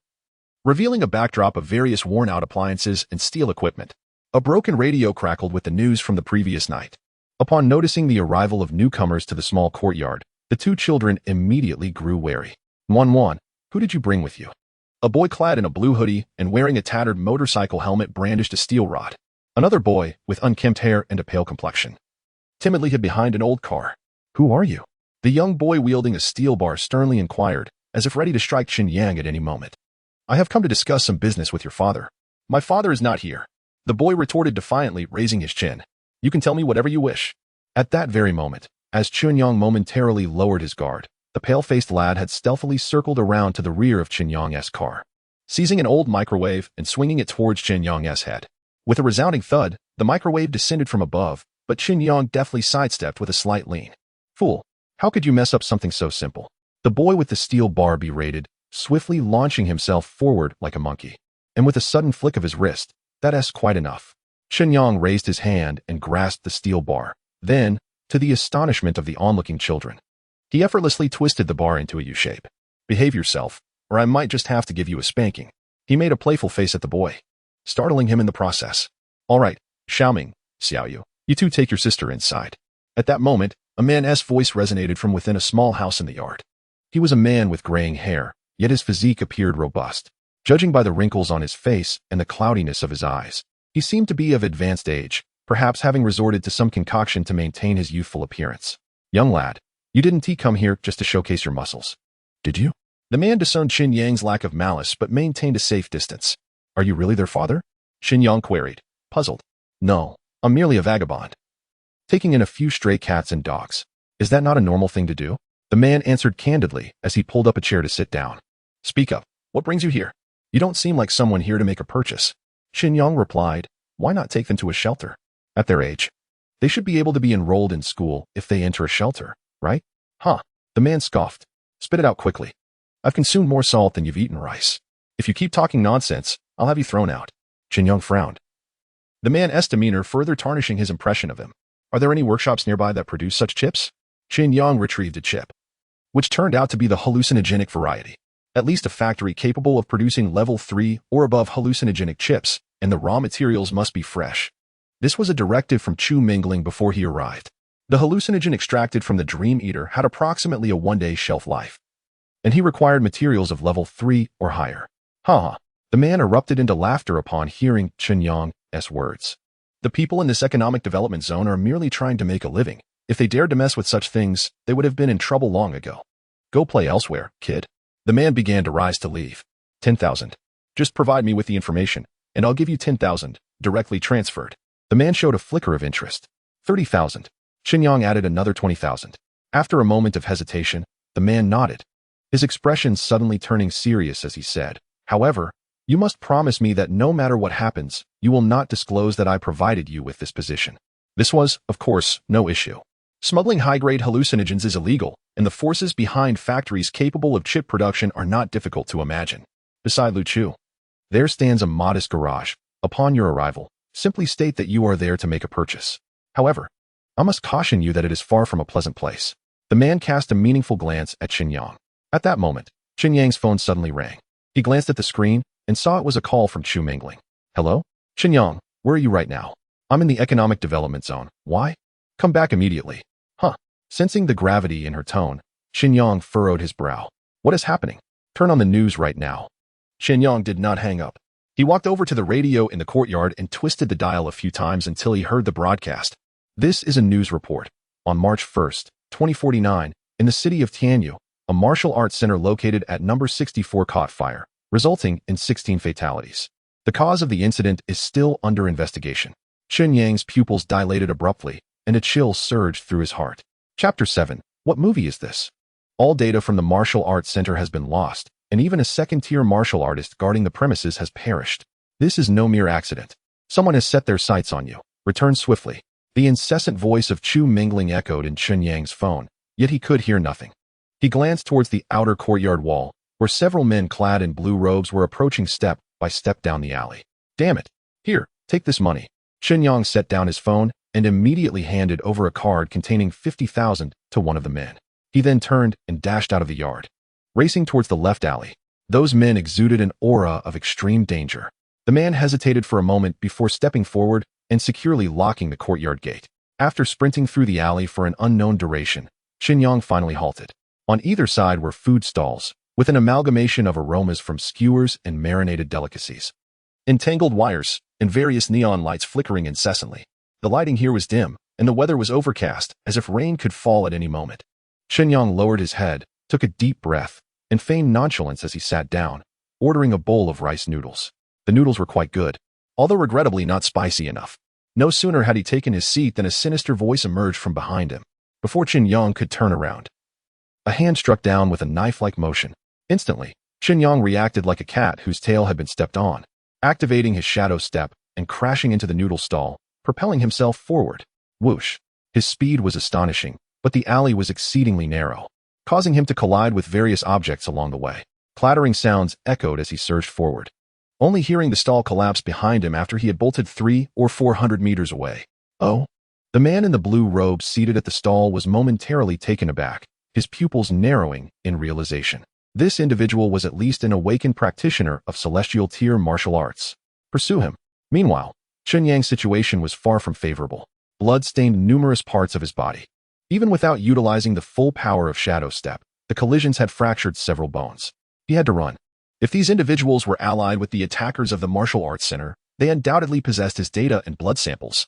revealing a backdrop of various worn-out appliances and steel equipment. A broken radio crackled with the news from the previous night. Upon noticing the arrival of newcomers to the small courtyard, the two children immediately grew wary. One, who did you bring with you? A boy clad in a blue hoodie and wearing a tattered motorcycle helmet brandished a steel rod. Another boy, with unkempt hair and a pale complexion, timidly hid behind an old car. Who are you? The young boy wielding a steel bar sternly inquired, as if ready to strike Chen Yang at any moment. I have come to discuss some business with your father. My father is not here. The boy retorted defiantly, raising his chin. You can tell me whatever you wish. At that very moment, as Chen Yang momentarily lowered his guard, the pale-faced lad had stealthily circled around to the rear of Chen Yang's car, seizing an old microwave and swinging it towards Chen Yang's head. With a resounding thud, the microwave descended from above, but Chen Yang deftly sidestepped with a slight lean. Fool, how could you mess up something so simple? The boy with the steel bar berated, swiftly launching himself forward like a monkey. And with a sudden flick of his wrist, that's quite enough. Chen Yang raised his hand and grasped the steel bar. Then, to the astonishment of the onlooking children, he effortlessly twisted the bar into a U-shape. Behave yourself, or I might just have to give you a spanking. He made a playful face at the boy, startling him in the process. All right, Xiaoming, Xiaoyu, you two take your sister inside. At that moment, a man's voice resonated from within a small house in the yard. He was a man with graying hair, yet his physique appeared robust. Judging by the wrinkles on his face and the cloudiness of his eyes, he seemed to be of advanced age, perhaps having resorted to some concoction to maintain his youthful appearance. Young lad, you didn't come here just to showcase your muscles, did you? The man discerned Chen Yang's lack of malice but maintained a safe distance. Are you really their father? Chen Yang queried, puzzled. No, I'm merely a vagabond, taking in a few stray cats and dogs. Is that not a normal thing to do? The man answered candidly as he pulled up a chair to sit down. Speak up. What brings you here? You don't seem like someone here to make a purchase. Chen Yang replied, why not take them to a shelter? At their age, they should be able to be enrolled in school if they enter a shelter, right? Huh. The man scoffed. Spit it out quickly. I've consumed more salt than you've eaten rice. If you keep talking nonsense, I'll have you thrown out. Chen Yang frowned, the man's demeanor further tarnishing his impression of him. Are there any workshops nearby that produce such chips? Chen Yang retrieved a chip, which turned out to be the hallucinogenic variety. At least a factory capable of producing level 3 or above hallucinogenic chips, and the raw materials must be fresh. This was a directive from Chu Mingling before he arrived. The hallucinogen extracted from the Dream Eater had approximately a one-day shelf life, and he required materials of level 3 or higher. Ha! The man erupted into laughter upon hearing Chen Yang's words. The people in this economic development zone are merely trying to make a living. If they dared to mess with such things, they would have been in trouble long ago. Go play elsewhere, kid. The man began to rise to leave. 10,000. Just provide me with the information, and I'll give you 10,000, directly transferred. The man showed a flicker of interest. 30,000. Chen Yang added another 20,000. After a moment of hesitation, the man nodded, his expression suddenly turning serious as he said, however, you must promise me that no matter what happens, you will not disclose that I provided you with this position. This was, of course, no issue. Smuggling high-grade hallucinogens is illegal, and the forces behind factories capable of chip production are not difficult to imagine. Beside Lu Chu, there stands a modest garage. Upon your arrival, simply state that you are there to make a purchase. However, I must caution you that it is far from a pleasant place. The man cast a meaningful glance at Chen Yang. At that moment, Chen Yang's phone suddenly rang. He glanced at the screen and saw it was a call from Chu Mingling. Hello? Chen Yang, where are you right now? I'm in the economic development zone. Why? Come back immediately. Huh. Sensing the gravity in her tone, Chen Yang furrowed his brow. What is happening? Turn on the news right now. Chen Yang did not hang up. He walked over to the radio in the courtyard and twisted the dial a few times until he heard the broadcast. This is a news report. On March 1st, 2049, in the city of Tianyu, a martial arts center located at number 64 caught fire, resulting in 16 fatalities. The cause of the incident is still under investigation. Chen Yang's pupils dilated abruptly, and a chill surged through his heart. Chapter 7. What movie is this? All data from the martial arts center has been lost, and even a second-tier martial artist guarding the premises has perished. This is no mere accident. Someone has set their sights on you. Return swiftly. The incessant voice of Chu Mingling echoed in Chen Yang's phone, yet he could hear nothing. He glanced towards the outer courtyard wall, where several men clad in blue robes were approaching step by step down the alley. Damn it. Here, take this money. Chen Yang set down his phone and immediately handed over a card containing 50,000 to one of the men. He then turned and dashed out of the yard. Racing towards the left alley, those men exuded an aura of extreme danger. The man hesitated for a moment before stepping forward and securely locking the courtyard gate. After sprinting through the alley for an unknown duration, Chen Yang finally halted. On either side were food stalls, with an amalgamation of aromas from skewers and marinated delicacies. Entangled wires and various neon lights flickering incessantly. The lighting here was dim, and the weather was overcast, as if rain could fall at any moment. Chen Yang lowered his head, took a deep breath, and feigned nonchalance as he sat down, ordering a bowl of rice noodles. The noodles were quite good, although regrettably not spicy enough. No sooner had he taken his seat than a sinister voice emerged from behind him. Before Chen Yang could turn around, a hand struck down with a knife-like motion. Instantly, Chen Yang reacted like a cat whose tail had been stepped on, activating his shadow step and crashing into the noodle stall, propelling himself forward. Whoosh! His speed was astonishing, but the alley was exceedingly narrow, causing him to collide with various objects along the way. Clattering sounds echoed as he surged forward, only hearing the stall collapse behind him after he had bolted 300 or 400 meters away. Oh! The man in the blue robe seated at the stall was momentarily taken aback, his pupils narrowing in realization. This individual was at least an awakened practitioner of celestial tier martial arts. Pursue him. Meanwhile, Chen Yang's situation was far from favorable. Blood stained numerous parts of his body. Even without utilizing the full power of Shadow Step, the collisions had fractured several bones. He had to run. If these individuals were allied with the attackers of the martial arts center, they undoubtedly possessed his data and blood samples.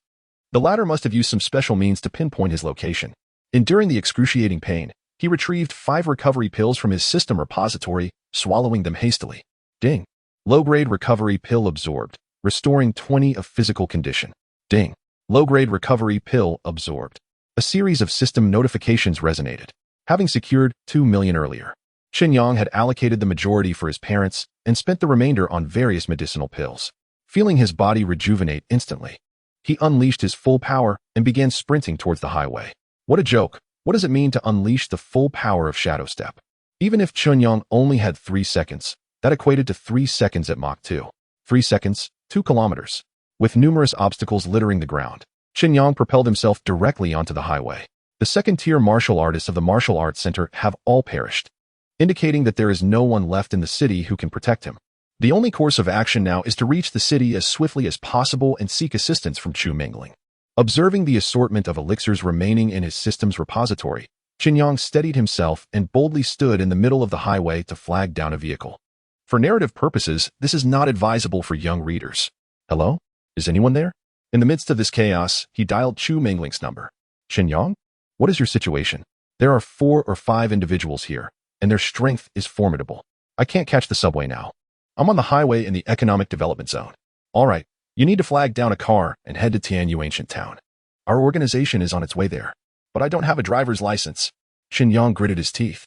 The latter must have used some special means to pinpoint his location. Enduring the excruciating pain, he retrieved 5 recovery pills from his system repository, swallowing them hastily. Ding. Low-grade recovery pill absorbed, restoring 20 of physical condition. Ding. Low-grade recovery pill absorbed. A series of system notifications resonated. Having secured 2 million earlier, Chen Yang had allocated the majority for his parents and spent the remainder on various medicinal pills. Feeling his body rejuvenate instantly, he unleashed his full power and began sprinting towards the highway. What a joke! What does it mean to unleash the full power of Shadow Step? Even if Chen Yang only had 3 seconds, that equated to 3 seconds at Mach 2. 3 seconds, 2 kilometers. With numerous obstacles littering the ground, Chen Yang propelled himself directly onto the highway. The second-tier martial artists of the martial arts center have all perished, indicating that there is no one left in the city who can protect him. The only course of action now is to reach the city as swiftly as possible and seek assistance from Chu Mingling. Observing the assortment of elixirs remaining in his system's repository, Chen Yang steadied himself and boldly stood in the middle of the highway to flag down a vehicle. For narrative purposes, this is not advisable for young readers. Hello? Is anyone there? In the midst of this chaos, he dialed Chu Mingling's number. Chen Yang? What is your situation? There are 4 or 5 individuals here, and their strength is formidable. I can't catch the subway now. I'm on the highway in the economic development zone. All right, you need to flag down a car and head to Tianyu Ancient Town. Our organization is on its way there, but I don't have a driver's license. Chen Yang gritted his teeth,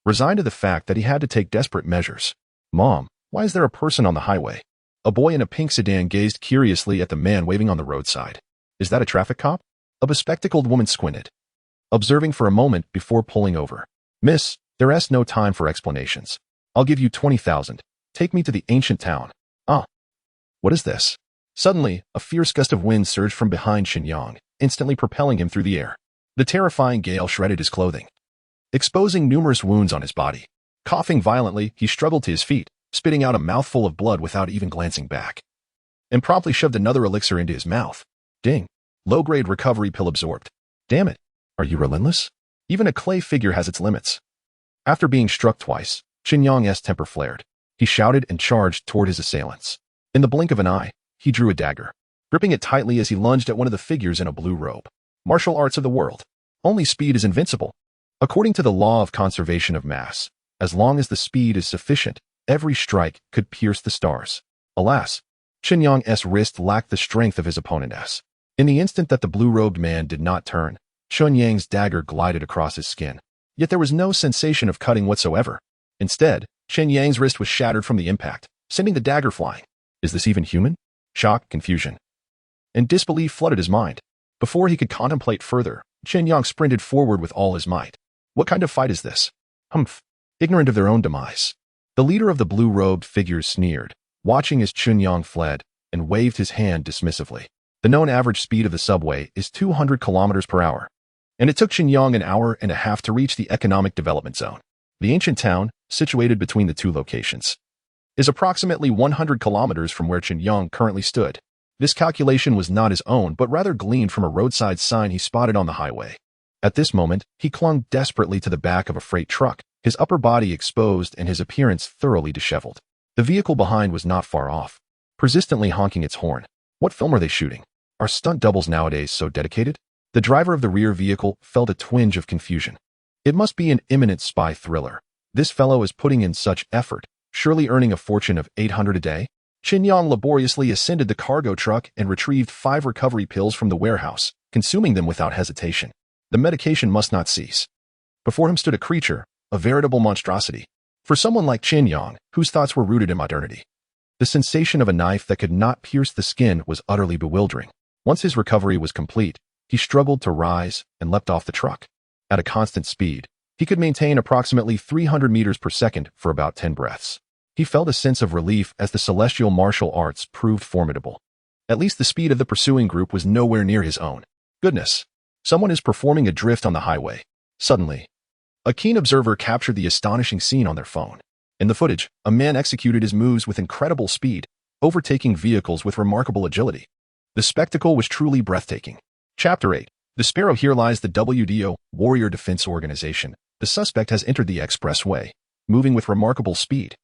resigned to the fact that he had to take desperate measures. Mom, why is there a person on the highway? A boy in a pink sedan gazed curiously at the man waving on the roadside. Is that a traffic cop? A bespectacled woman squinted, observing for a moment before pulling over. Miss, there's no time for explanations. I'll give you 20,000. Take me to the ancient town. Ah. What is this? Suddenly, a fierce gust of wind surged from behind Chen Yang, instantly propelling him through the air. The terrifying gale shredded his clothing, exposing numerous wounds on his body. Coughing violently, he struggled to his feet, spitting out a mouthful of blood without even glancing back, and promptly shoved another elixir into his mouth. Ding. Low-grade recovery pill absorbed. Damn it. Are you relentless? Even a clay figure has its limits. After being struck twice, Chen Yang's temper flared. He shouted and charged toward his assailants. In the blink of an eye, he drew a dagger, gripping it tightly as he lunged at one of the figures in a blue robe. Martial arts of the world. Only speed is invincible. According to the law of conservation of mass, as long as the speed is sufficient, every strike could pierce the stars. Alas, Chen Yang's wrist lacked the strength of his opponent's. In the instant that the blue-robed man did not turn, Chen Yang's dagger glided across his skin, Yet there was no sensation of cutting whatsoever. Instead, Chen Yang's wrist was shattered from the impact, sending the dagger flying. Is this even human? Shock, confusion, and disbelief flooded his mind. Before he could contemplate further, Chen Yang sprinted forward with all his might. What kind of fight is this? Humph. Ignorant of their own demise. The leader of the blue-robed figures sneered, watching as Chen Yang fled, and waved his hand dismissively. The known average speed of the subway is 200 kilometers per hour, and it took Chen Yang an hour and a half to reach the economic development zone. The ancient town, situated between the two locations, is approximately 100 kilometers from where Chen Yang currently stood. This calculation was not his own, but rather gleaned from a roadside sign he spotted on the highway. At this moment, he clung desperately to the back of a freight truck, his upper body exposed and his appearance thoroughly disheveled. The vehicle behind was not far off, persistently honking its horn. What film are they shooting? Are stunt doubles nowadays so dedicated? The driver of the rear vehicle felt a twinge of confusion. It must be an imminent spy thriller. This fellow is putting in such effort, surely earning a fortune of 800 a day? Chen Yang laboriously ascended the cargo truck and retrieved 5 recovery pills from the warehouse, consuming them without hesitation. The medication must not cease. Before him stood a creature, a veritable monstrosity. For someone like Chen Yang, whose thoughts were rooted in modernity, the sensation of a knife that could not pierce the skin was utterly bewildering. Once his recovery was complete, he struggled to rise and leapt off the truck. At a constant speed, he could maintain approximately 300 meters per second for about 10 breaths. He felt a sense of relief as the celestial martial arts proved formidable. At least the speed of the pursuing group was nowhere near his own. Goodness! Someone is performing a drift on the highway. Suddenly, a keen observer captured the astonishing scene on their phone. In the footage, a man executed his moves with incredible speed, overtaking vehicles with remarkable agility. The spectacle was truly breathtaking. Chapter 8. The Sparrow. Here lies the WDO, Warrior Defense Organization. The suspect has entered the expressway, moving with remarkable speed,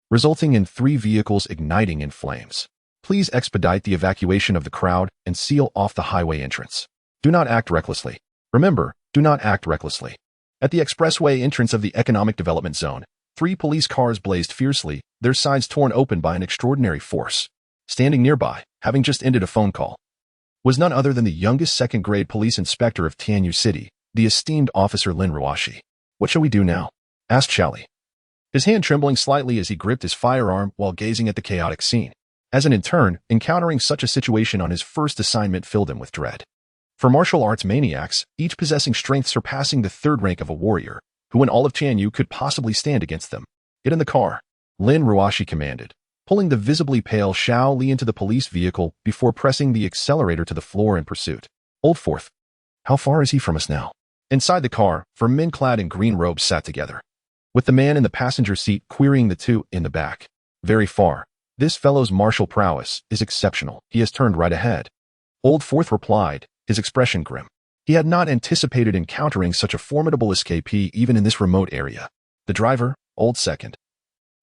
resulting in 3 vehicles igniting in flames. Please expedite the evacuation of the crowd and seal off the highway entrance. Do not act recklessly. Remember, do not act recklessly. At the expressway entrance of the economic development zone, 3 police cars blazed fiercely, their sides torn open by an extraordinary force. Standing nearby, having just ended a phone call, was none other than the youngest second-grade police inspector of Tianyu City, the esteemed officer Lin Ruashi. What shall we do now? Asked Shally, his hand trembling slightly as he gripped his firearm while gazing at the chaotic scene. As an intern, encountering such a situation on his first assignment filled him with dread. For martial arts maniacs, each possessing strength surpassing the 3rd rank of a warrior, who in all of Tianyu could possibly stand against them. Get in the car, Lin Ruashi commanded, pulling the visibly pale Xiao Li into the police vehicle before pressing the accelerator to the floor in pursuit. Old Fourth. How far is he from us now? Inside the car, 4 men clad in green robes sat together, with the man in the passenger seat querying the 2 in the back. Very far. This fellow's martial prowess is exceptional. He has turned right ahead. Old Fourth replied, his expression grim. He had not anticipated encountering such a formidable escapee even in this remote area. The driver, Old Second,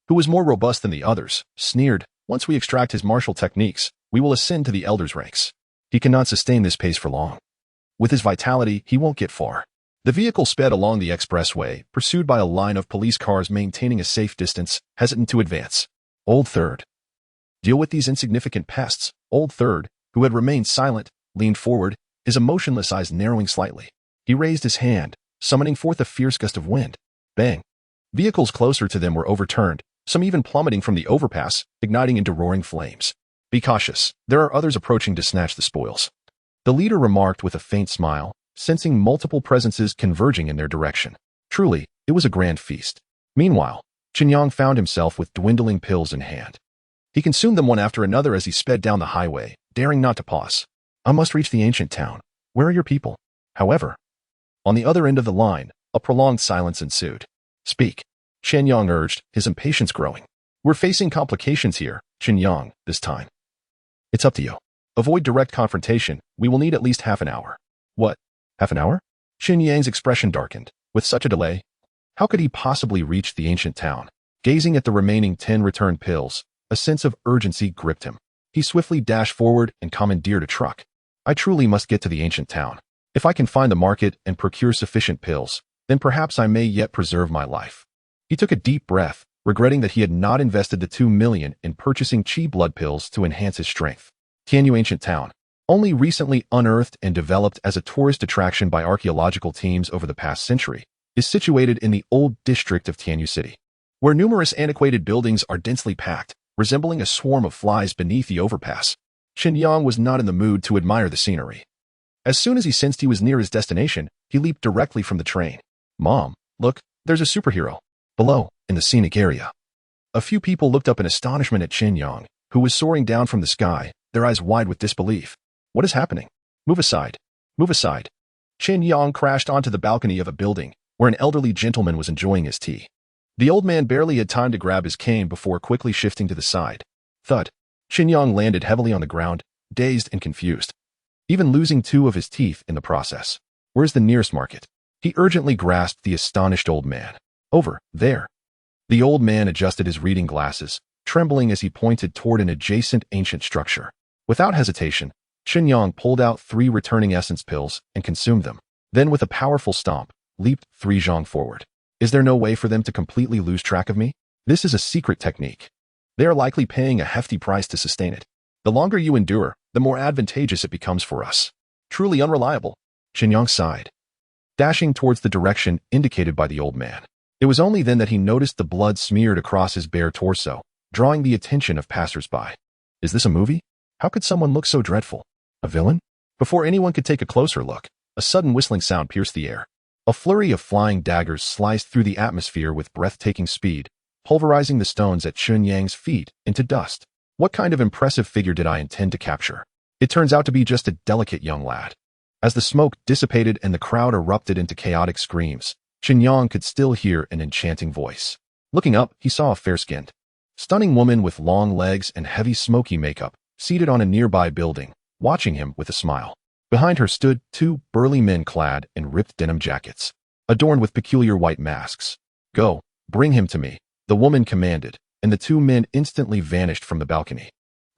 who was more robust than the others, sneered, once we extract his martial techniques, we will ascend to the elders' ranks. He cannot sustain this pace for long. With his vitality, he won't get far. The vehicle sped along the expressway, pursued by a line of police cars maintaining a safe distance, hesitant to advance. Old Third. Deal with these insignificant pests. Old Third, who had remained silent, leaned forward, his emotionless eyes narrowing slightly. He raised his hand, summoning forth a fierce gust of wind. Bang! Vehicles closer to them were overturned, some even plummeting from the overpass, igniting into roaring flames. Be cautious. There are others approaching to snatch the spoils. The leader remarked with a faint smile, sensing multiple presences converging in their direction. Truly, it was a grand feast. Meanwhile, Chen Yang found himself with dwindling pills in hand. He consumed them one after another as he sped down the highway, daring not to pause. I must reach the ancient town. Where are your people? However, on the other end of the line, a prolonged silence ensued. Speak, Chen Yang urged, his impatience growing. We're facing complications here, Chen Yang, this time. It's up to you. Avoid direct confrontation. We will need at least half an hour. What? Half an hour? Chen Yang's expression darkened. With such a delay, how could he possibly reach the ancient town? Gazing at the remaining 10 returned pills, a sense of urgency gripped him. He swiftly dashed forward and commandeered a truck. I truly must get to the ancient town. If I can find the market and procure sufficient pills, then perhaps I may yet preserve my life. He took a deep breath, regretting that he had not invested the 2 million in purchasing chi blood pills to enhance his strength. Tianyu Ancient Town, only recently unearthed and developed as a tourist attraction by archaeological teams over the past century, is situated in the old district of Tianyu City, where numerous antiquated buildings are densely packed, resembling a swarm of flies beneath the overpass. Chen Yang was not in the mood to admire the scenery. As soon as he sensed he was near his destination, he leaped directly from the train. "Mom, look, there's a superhero." Below, in the scenic area. A few people looked up in astonishment at Chen Yang, who was soaring down from the sky, their eyes wide with disbelief. "What is happening? Move aside. Move aside." Chen Yang crashed onto the balcony of a building, where an elderly gentleman was enjoying his tea. The old man barely had time to grab his cane before quickly shifting to the side. Thud. Chen Yang landed heavily on the ground, dazed and confused, even losing 2 of his teeth in the process. "Where's the nearest market?" He urgently grasped the astonished old man. "Over there." The old man adjusted his reading glasses, trembling as he pointed toward an adjacent ancient structure. Without hesitation, Chen Yang pulled out 3 returning essence pills and consumed them. Then with a powerful stomp, leaped 3 zhong forward. "Is there no way for them to completely lose track of me? This is a secret technique. They are likely paying a hefty price to sustain it. The longer you endure, the more advantageous it becomes for us. Truly unreliable." Chen Yang sighed, dashing towards the direction indicated by the old man. It was only then that he noticed the blood smeared across his bare torso, drawing the attention of passers-by. Is this a movie? How could someone look so dreadful? A villain? Before anyone could take a closer look, a sudden whistling sound pierced the air. A flurry of flying daggers sliced through the atmosphere with breathtaking speed, pulverizing the stones at Chen Yang's feet into dust. What kind of impressive figure did I intend to capture? It turns out to be just a delicate young lad. As the smoke dissipated and the crowd erupted into chaotic screams, Chen Yang could still hear an enchanting voice. Looking up, he saw a fair-skinned, stunning woman with long legs and heavy smoky makeup, seated on a nearby building, watching him with a smile. Behind her stood 2 burly men clad in ripped denim jackets, adorned with peculiar white masks. "Go, bring him to me," the woman commanded, and the 2 men instantly vanished from the balcony,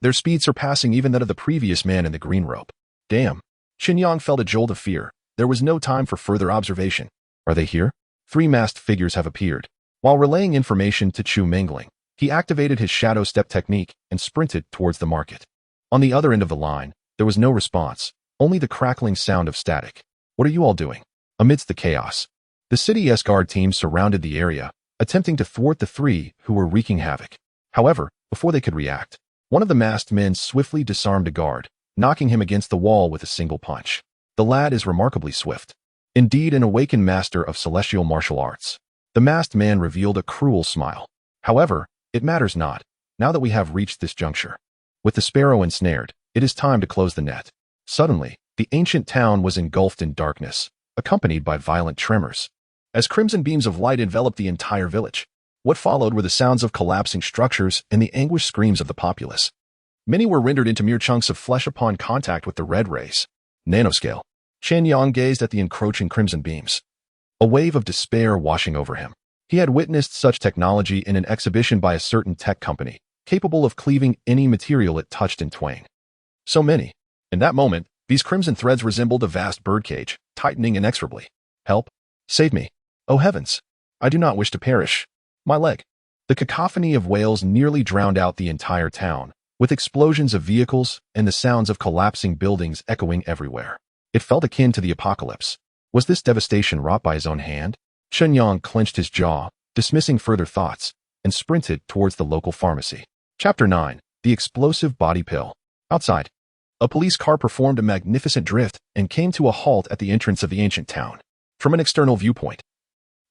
their speed surpassing even that of the previous man in the green robe. Damn. Chen Yang felt a jolt of fear. There was no time for further observation. Are they here? 3 masked figures have appeared. While relaying information to Chu Mingling, he activated his shadow step technique and sprinted towards the market. On the other end of the line, there was no response, only the crackling sound of static. "What are you all doing?" Amidst the chaos, the city's guard team surrounded the area, attempting to thwart the 3 who were wreaking havoc. However, before they could react, one of the masked men swiftly disarmed a guard, knocking him against the wall with a single punch. The lad is remarkably swift. Indeed, an awakened master of celestial martial arts. The masked man revealed a cruel smile. However, it matters not, now that we have reached this juncture. With the sparrow ensnared, it is time to close the net. Suddenly, the ancient town was engulfed in darkness, accompanied by violent tremors, as crimson beams of light enveloped the entire village. What followed were the sounds of collapsing structures and the anguished screams of the populace. Many were rendered into mere chunks of flesh upon contact with the red rays. Nanoscale. Chen Yang gazed at the encroaching crimson beams, a wave of despair washing over him. He had witnessed such technology in an exhibition by a certain tech company, capable of cleaving any material it touched in twain. So many. In that moment, these crimson threads resembled a vast birdcage, tightening inexorably. "Help! Save me! Oh heavens! I do not wish to perish. My leg!" The cacophony of wails nearly drowned out the entire town, with explosions of vehicles and the sounds of collapsing buildings echoing everywhere. It felt akin to the apocalypse. Was this devastation wrought by his own hand? Chen Yang clenched his jaw, dismissing further thoughts, and sprinted towards the local pharmacy. Chapter 9. The Explosive Body Pill. Outside, a police car performed a magnificent drift and came to a halt at the entrance of the ancient town. From an external viewpoint,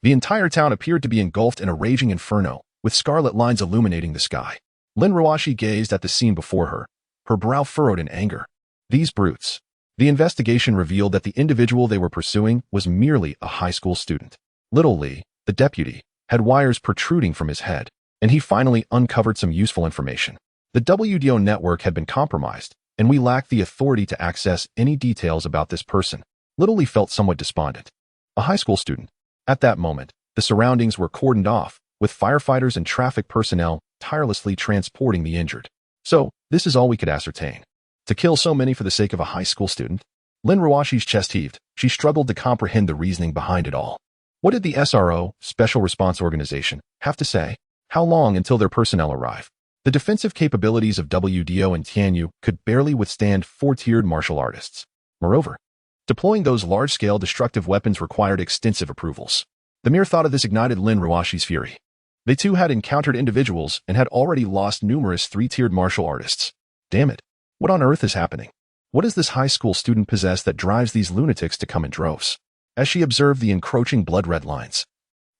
the entire town appeared to be engulfed in a raging inferno, with scarlet lines illuminating the sky. Lin Ruashi gazed at the scene before her, her brow furrowed in anger. These brutes. The investigation revealed that the individual they were pursuing was merely a high school student. Little Li, the deputy, had wires protruding from his head, and he finally uncovered some useful information. The WDO network had been compromised, and we lacked the authority to access any details about this person. Little Li felt somewhat despondent. A high school student. At that moment, the surroundings were cordoned off, with firefighters and traffic personnel tirelessly transporting the injured. So, this is all we could ascertain. To kill so many for the sake of a high school student? Lin Ruashi's chest heaved. She struggled to comprehend the reasoning behind it all. What did the SRO, Special Response Organization, have to say? How long until their personnel arrive? The defensive capabilities of WDO and Tianyu could barely withstand 4-tiered martial artists. Moreover, deploying those large-scale destructive weapons required extensive approvals. The mere thought of this ignited Lin Ruashi's fury. They too had encountered individuals and had already lost numerous three-tiered martial artists. Damn it. What on earth is happening? What does this high school student possess that drives these lunatics to come in droves? As she observed the encroaching blood-red lines,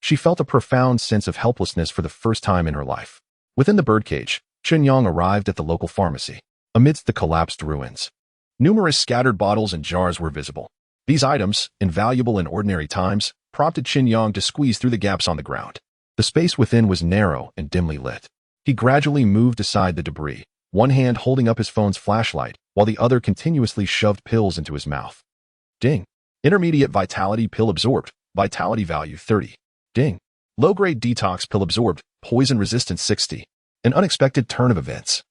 she felt a profound sense of helplessness for the first time in her life. Within the birdcage, Chen Yang arrived at the local pharmacy. Amidst the collapsed ruins, numerous scattered bottles and jars were visible. These items, invaluable in ordinary times, prompted Chen Yang to squeeze through the gaps on the ground. The space within was narrow and dimly lit. He gradually moved aside the debris, one hand holding up his phone's flashlight, while the other continuously shoved pills into his mouth. Ding. Intermediate vitality pill absorbed, vitality value 30. Ding. Low-grade detox pill absorbed, poison resistance 60. An unexpected turn of events.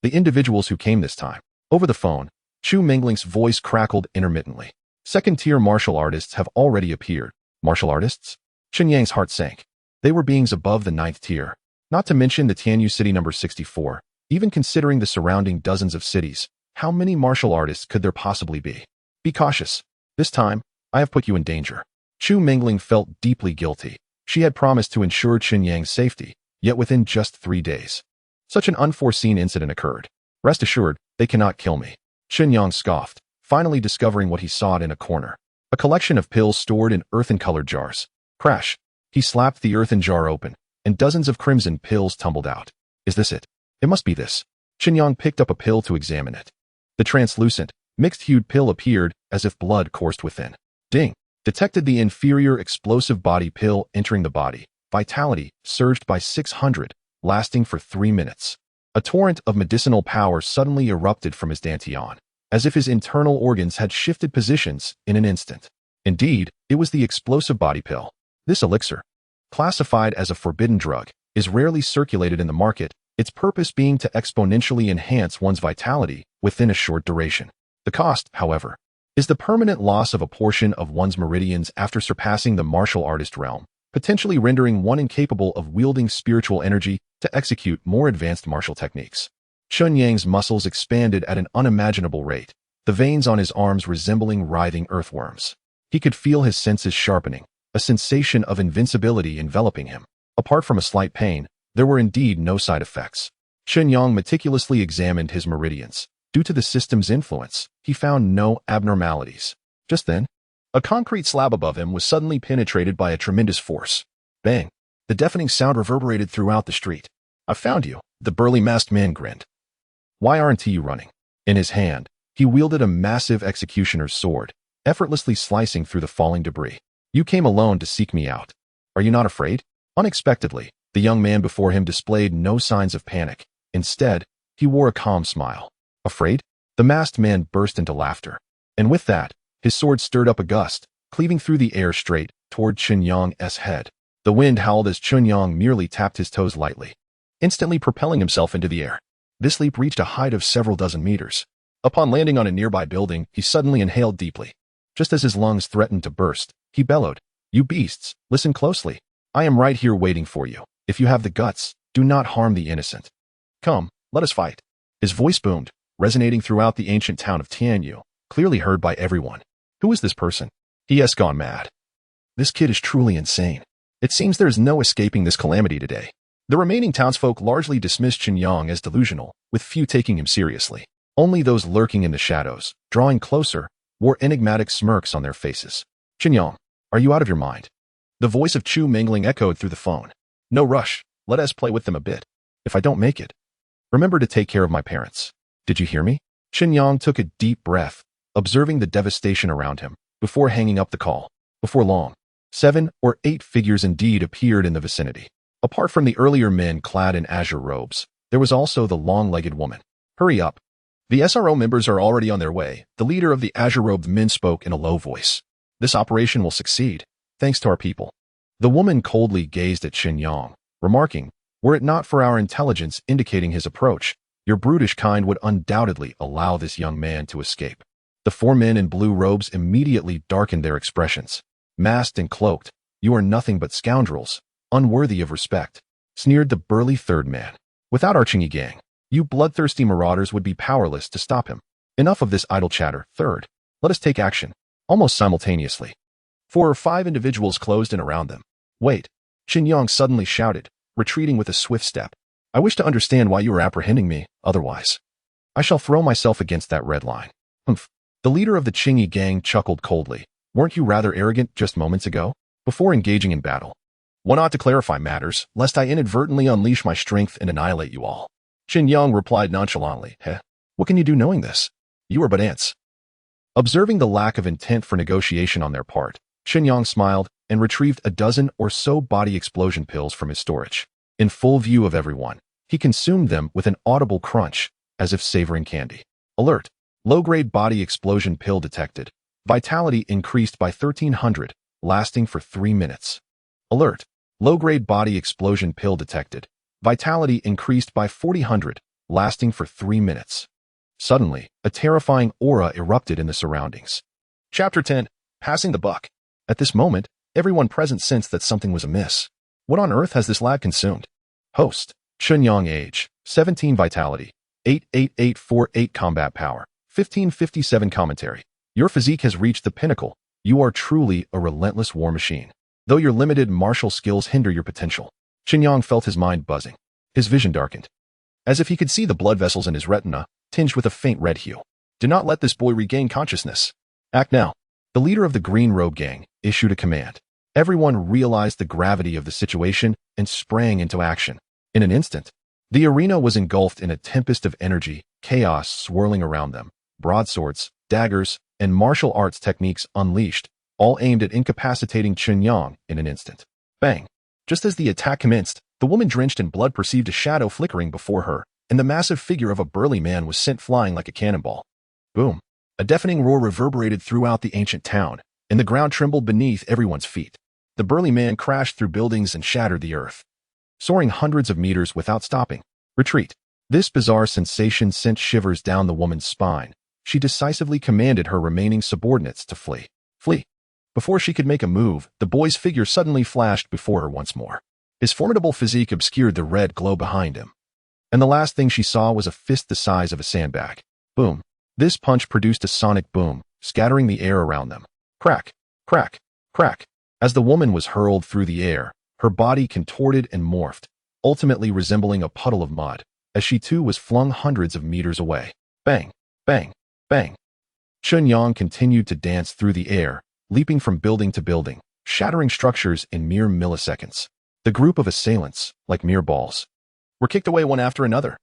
The individuals who came this time. Over the phone, Chu Mingling's voice crackled intermittently. Second-tier martial artists have already appeared. Martial artists? Chen Yang's heart sank. They were beings above the 9th tier. Not to mention the Tianyu city number 64. Even considering the surrounding dozens of cities, how many martial artists could there possibly be? Be cautious. This time, I have put you in danger. Chu Mingling felt deeply guilty. She had promised to ensure Chen Yang's safety, yet within just 3 days, such an unforeseen incident occurred. Rest assured, they cannot kill me. Chen Yang scoffed, finally discovering what he sought in a corner. A collection of pills stored in earthen-colored jars. Crash. He slapped the earthen jar open, and dozens of crimson pills tumbled out. Is this it? It must be this. Chen Yang picked up a pill to examine it. The translucent, mixed-hued pill appeared as if blood coursed within. Ding. Detected the inferior explosive body pill entering the body. Vitality surged by 600, lasting for 3 minutes. A torrent of medicinal power suddenly erupted from his dantian, as if his internal organs had shifted positions in an instant. Indeed, it was the explosive body pill. This elixir, classified as a forbidden drug, is rarely circulated in the market, its purpose being to exponentially enhance one's vitality within a short duration. The cost, however, is the permanent loss of a portion of one's meridians after surpassing the martial artist realm, potentially rendering one incapable of wielding spiritual energy to execute more advanced martial techniques. Chen Yang's muscles expanded at an unimaginable rate, the veins on his arms resembling writhing earthworms. He could feel his senses sharpening, a sensation of invincibility enveloping him. Apart from a slight pain, there were indeed no side effects. Chen Yang meticulously examined his meridians. Due to the system's influence, he found no abnormalities. Just then, a concrete slab above him was suddenly penetrated by a tremendous force. Bang! The deafening sound reverberated throughout the street. I found you, the burly masked man grinned. Why aren't you running? In his hand, he wielded a massive executioner's sword, effortlessly slicing through the falling debris. You came alone to seek me out. Are you not afraid? Unexpectedly, the young man before him displayed no signs of panic. Instead, he wore a calm smile. Afraid? The masked man burst into laughter. And with that, his sword stirred up a gust, cleaving through the air straight toward Chen Yang's head. The wind howled as Chen Yang merely tapped his toes lightly, instantly propelling himself into the air. This leap reached a height of several dozen meters. Upon landing on a nearby building, he suddenly inhaled deeply. Just as his lungs threatened to burst, he bellowed, "You beasts, listen closely. I am right here waiting for you. If you have the guts, do not harm the innocent. Come, let us fight." His voice boomed, resonating throughout the ancient town of Tianyu, clearly heard by everyone. Who is this person? He has gone mad. This kid is truly insane. It seems there is no escaping this calamity today. The remaining townsfolk largely dismissed Chen Yang as delusional, with few taking him seriously. Only those lurking in the shadows, drawing closer, wore enigmatic smirks on their faces. Chen Yang, are you out of your mind? The voice of Chu Mingling echoed through the phone. No rush, let us play with them a bit. If I don't make it, remember to take care of my parents. Did you hear me? Chen Yang took a deep breath, observing the devastation around him, before hanging up the call. Before long, 7 or 8 figures indeed appeared in the vicinity. Apart from the earlier men clad in azure robes, there was also the long-legged woman. Hurry up. The SRO members are already on their way. The leader of the azure-robed men spoke in a low voice. This operation will succeed, thanks to our people. The woman coldly gazed at Chen Yang, remarking, were it not for our intelligence indicating his approach, your brutish kind would undoubtedly allow this young man to escape. The 4 men in blue robes immediately darkened their expressions. Masked and cloaked, you are nothing but scoundrels, unworthy of respect, sneered the burly third man. Without our Qingyi gang, you bloodthirsty marauders would be powerless to stop him. Enough of this idle chatter. Third, let us take action. Almost simultaneously, 4 or 5 individuals closed in around them. Wait, Chen Yang suddenly shouted, retreating with a swift step. I wish to understand why you are apprehending me, otherwise I shall throw myself against that red line. Humph. The leader of the Qingyi gang chuckled coldly. Weren't you rather arrogant just moments ago? Before engaging in battle. One ought to clarify matters, lest I inadvertently unleash my strength and annihilate you all. Chen Yang replied nonchalantly. What can you do knowing this? You are but ants. Observing the lack of intent for negotiation on their part, Chen Yang smiled and retrieved a dozen or so body explosion pills from his storage. In full view of everyone, he consumed them with an audible crunch, as if savoring candy. Alert! Low-grade body explosion pill detected. Vitality increased by 1300, lasting for 3 minutes. Alert! Low-grade body explosion pill detected. Vitality increased by 4000, lasting for 3 minutes. Suddenly, a terrifying aura erupted in the surroundings. Chapter 10. Passing the buck. At this moment, everyone present sensed that something was amiss. What on earth has this lad consumed? Host. Chen Yang age. 17 vitality. 88848 combat power. 1557 commentary. Your physique has reached the pinnacle. You are truly a relentless war machine. Though your limited martial skills hinder your potential. Chen Yang felt his mind buzzing. His vision darkened. As if he could see the blood vessels in his retina, tinged with a faint red hue. Do not let this boy regain consciousness. Act now. The leader of the Green Robe Gang issued a command. Everyone realized the gravity of the situation and sprang into action. In an instant, the arena was engulfed in a tempest of energy, chaos swirling around them. Broadswords, daggers, and martial arts techniques unleashed, all aimed at incapacitating Chen Yang in an instant. Bang! Just as the attack commenced, the woman drenched in blood perceived a shadow flickering before her, and the massive figure of a burly man was sent flying like a cannonball. Boom! A deafening roar reverberated throughout the ancient town, and the ground trembled beneath everyone's feet. The burly man crashed through buildings and shattered the earth, soaring hundreds of meters without stopping. Retreat! This bizarre sensation sent shivers down the woman's spine. She decisively commanded her remaining subordinates to flee. Flee! Before she could make a move, the boy's figure suddenly flashed before her once more. His formidable physique obscured the red glow behind him, and the last thing she saw was a fist the size of a sandbag. Boom! This punch produced a sonic boom, scattering the air around them. Crack! Crack! Crack! As the woman was hurled through the air, her body contorted and morphed, ultimately resembling a puddle of mud, as she too was flung hundreds of meters away. Bang! Bang! Bang! Chen Yang continued to dance through the air, leaping from building to building, shattering structures in mere milliseconds. The group of assailants, like mere balls, were kicked away one after another.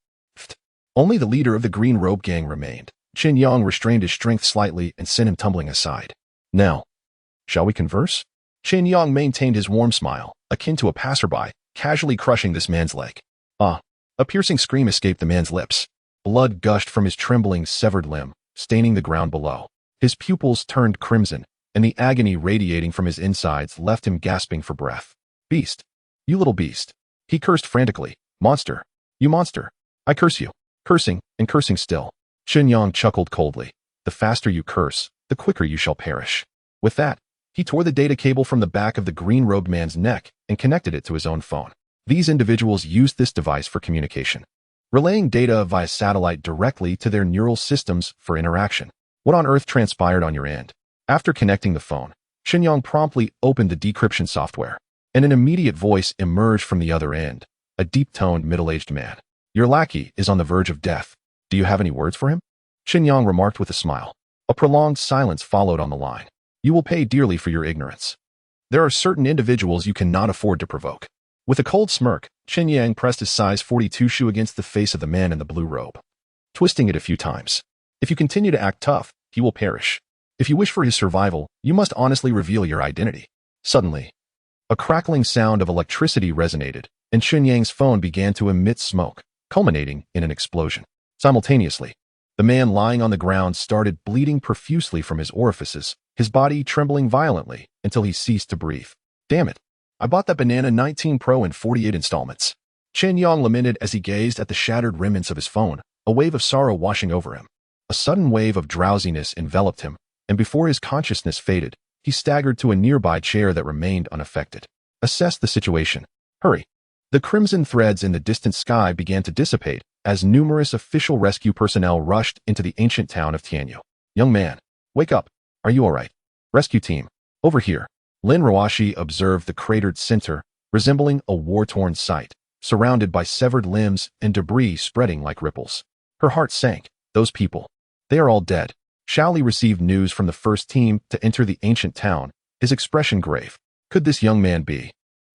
Only the leader of the Green Robe Gang remained. Chen Yang restrained his strength slightly and sent him tumbling aside. Now, shall we converse? Chen Yang maintained his warm smile, akin to a passerby, casually crushing this man's leg. Ah! A piercing scream escaped the man's lips. Blood gushed from his trembling, severed limb, staining the ground below. His pupils turned crimson, and the agony radiating from his insides left him gasping for breath. Beast! You little beast! He cursed frantically. Monster! You monster! I curse you! Cursing, and cursing still. Chen Yang chuckled coldly. The faster you curse, the quicker you shall perish. With that, he tore the data cable from the back of the green-robed man's neck and connected it to his own phone. These individuals used this device for communication, relaying data via satellite directly to their neural systems for interaction. What on earth transpired on your end? After connecting the phone, Chen Yang promptly opened the decryption software, and an immediate voice emerged from the other end, a deep-toned middle-aged man. Your lackey is on the verge of death. Do you have any words for him? Chen Yang remarked with a smile. A prolonged silence followed on the line. You will pay dearly for your ignorance. There are certain individuals you cannot afford to provoke. With a cold smirk, Chen Yang pressed his size 42 shoe against the face of the man in the blue robe, twisting it a few times. If you continue to act tough, he will perish. If you wish for his survival, you must honestly reveal your identity. Suddenly, a crackling sound of electricity resonated, and Chen Yang's phone began to emit smoke, culminating in an explosion. Simultaneously, the man lying on the ground started bleeding profusely from his orifices, his body trembling violently until he ceased to breathe. Damn it! I bought that Banana 19 Pro in 48 installments. Chen Yang lamented as he gazed at the shattered remnants of his phone, a wave of sorrow washing over him. A sudden wave of drowsiness enveloped him, and before his consciousness faded, he staggered to a nearby chair that remained unaffected. Assess the situation. Hurry! The crimson threads in the distant sky began to dissipate as numerous official rescue personnel rushed into the ancient town of Tianyu. Young man, wake up. Are you all right? Rescue team, over here. Lin Ruoshi observed the cratered center, resembling a war-torn site, surrounded by severed limbs and debris spreading like ripples. Her heart sank. Those people. They are all dead. Shaoli received news from the first team to enter the ancient town, his expression grave. Could this young man be?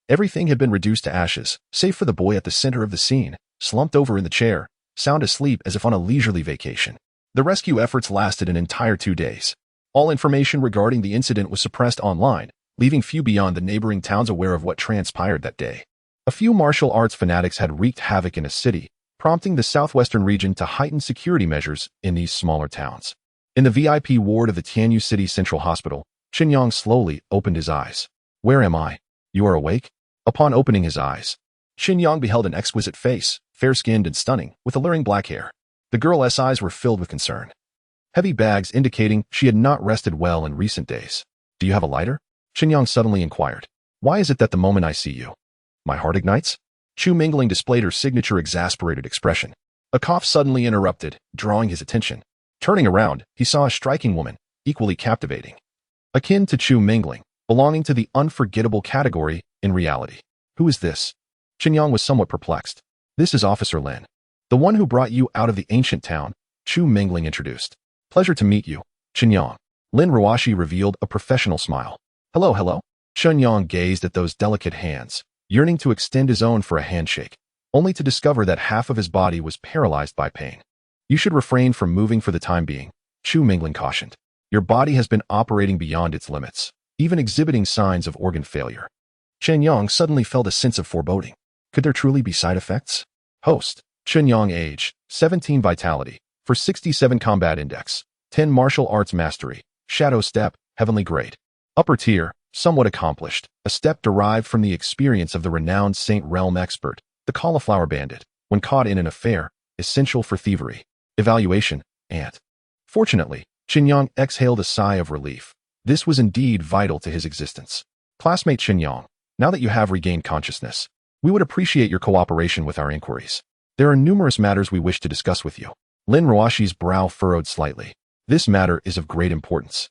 Everything had been reduced to ashes, save for the boy at the center of the scene, slumped over in the chair, sound asleep as if on a leisurely vacation. The rescue efforts lasted an entire 2 days. All information regarding the incident was suppressed online, leaving few beyond the neighboring towns aware of what transpired that day. A few martial arts fanatics had wreaked havoc in a city, prompting the southwestern region to heighten security measures in these smaller towns. In the VIP ward of the Tianyu City Central Hospital, Chen Yang slowly opened his eyes. Where am I? You are awake? Upon opening his eyes, Chen Yang beheld an exquisite face, fair-skinned and stunning, with alluring black hair. The girl's eyes were filled with concern. Heavy bags indicating she had not rested well in recent days. Do you have a lighter? Chen Yang suddenly inquired. Why is it that the moment I see you, my heart ignites? Chu Mingling displayed her signature exasperated expression. A cough suddenly interrupted, drawing his attention. Turning around, he saw a striking woman, equally captivating. Akin to Chu Mingling, belonging to the unforgettable category in reality. Who is this? Chen Yang was somewhat perplexed. This is Officer Lin, the one who brought you out of the ancient town, Chu Mingling introduced. Pleasure to meet you, Chen Yang. Lin Ruoshi revealed a professional smile. Hello, hello. Chen Yang gazed at those delicate hands, yearning to extend his own for a handshake, only to discover that half of his body was paralyzed by pain. You should refrain from moving for the time being, Chu Mingling cautioned. Your body has been operating beyond its limits, even exhibiting signs of organ failure. Chen Yang suddenly felt a sense of foreboding. Could there truly be side effects? Host, Chen Yang age, 17 vitality, for 67 combat index, 10 martial arts mastery, shadow step, heavenly grade. Upper tier, somewhat accomplished, a step derived from the experience of the renowned Saint Realm expert, the cauliflower bandit, when caught in an affair, essential for thievery. Evaluation, ant. Fortunately, Chen Yang exhaled a sigh of relief. This was indeed vital to his existence. Classmate Chen Yang, now that you have regained consciousness, we would appreciate your cooperation with our inquiries. There are numerous matters we wish to discuss with you. Lin Ruoshi's brow furrowed slightly. This matter is of great importance.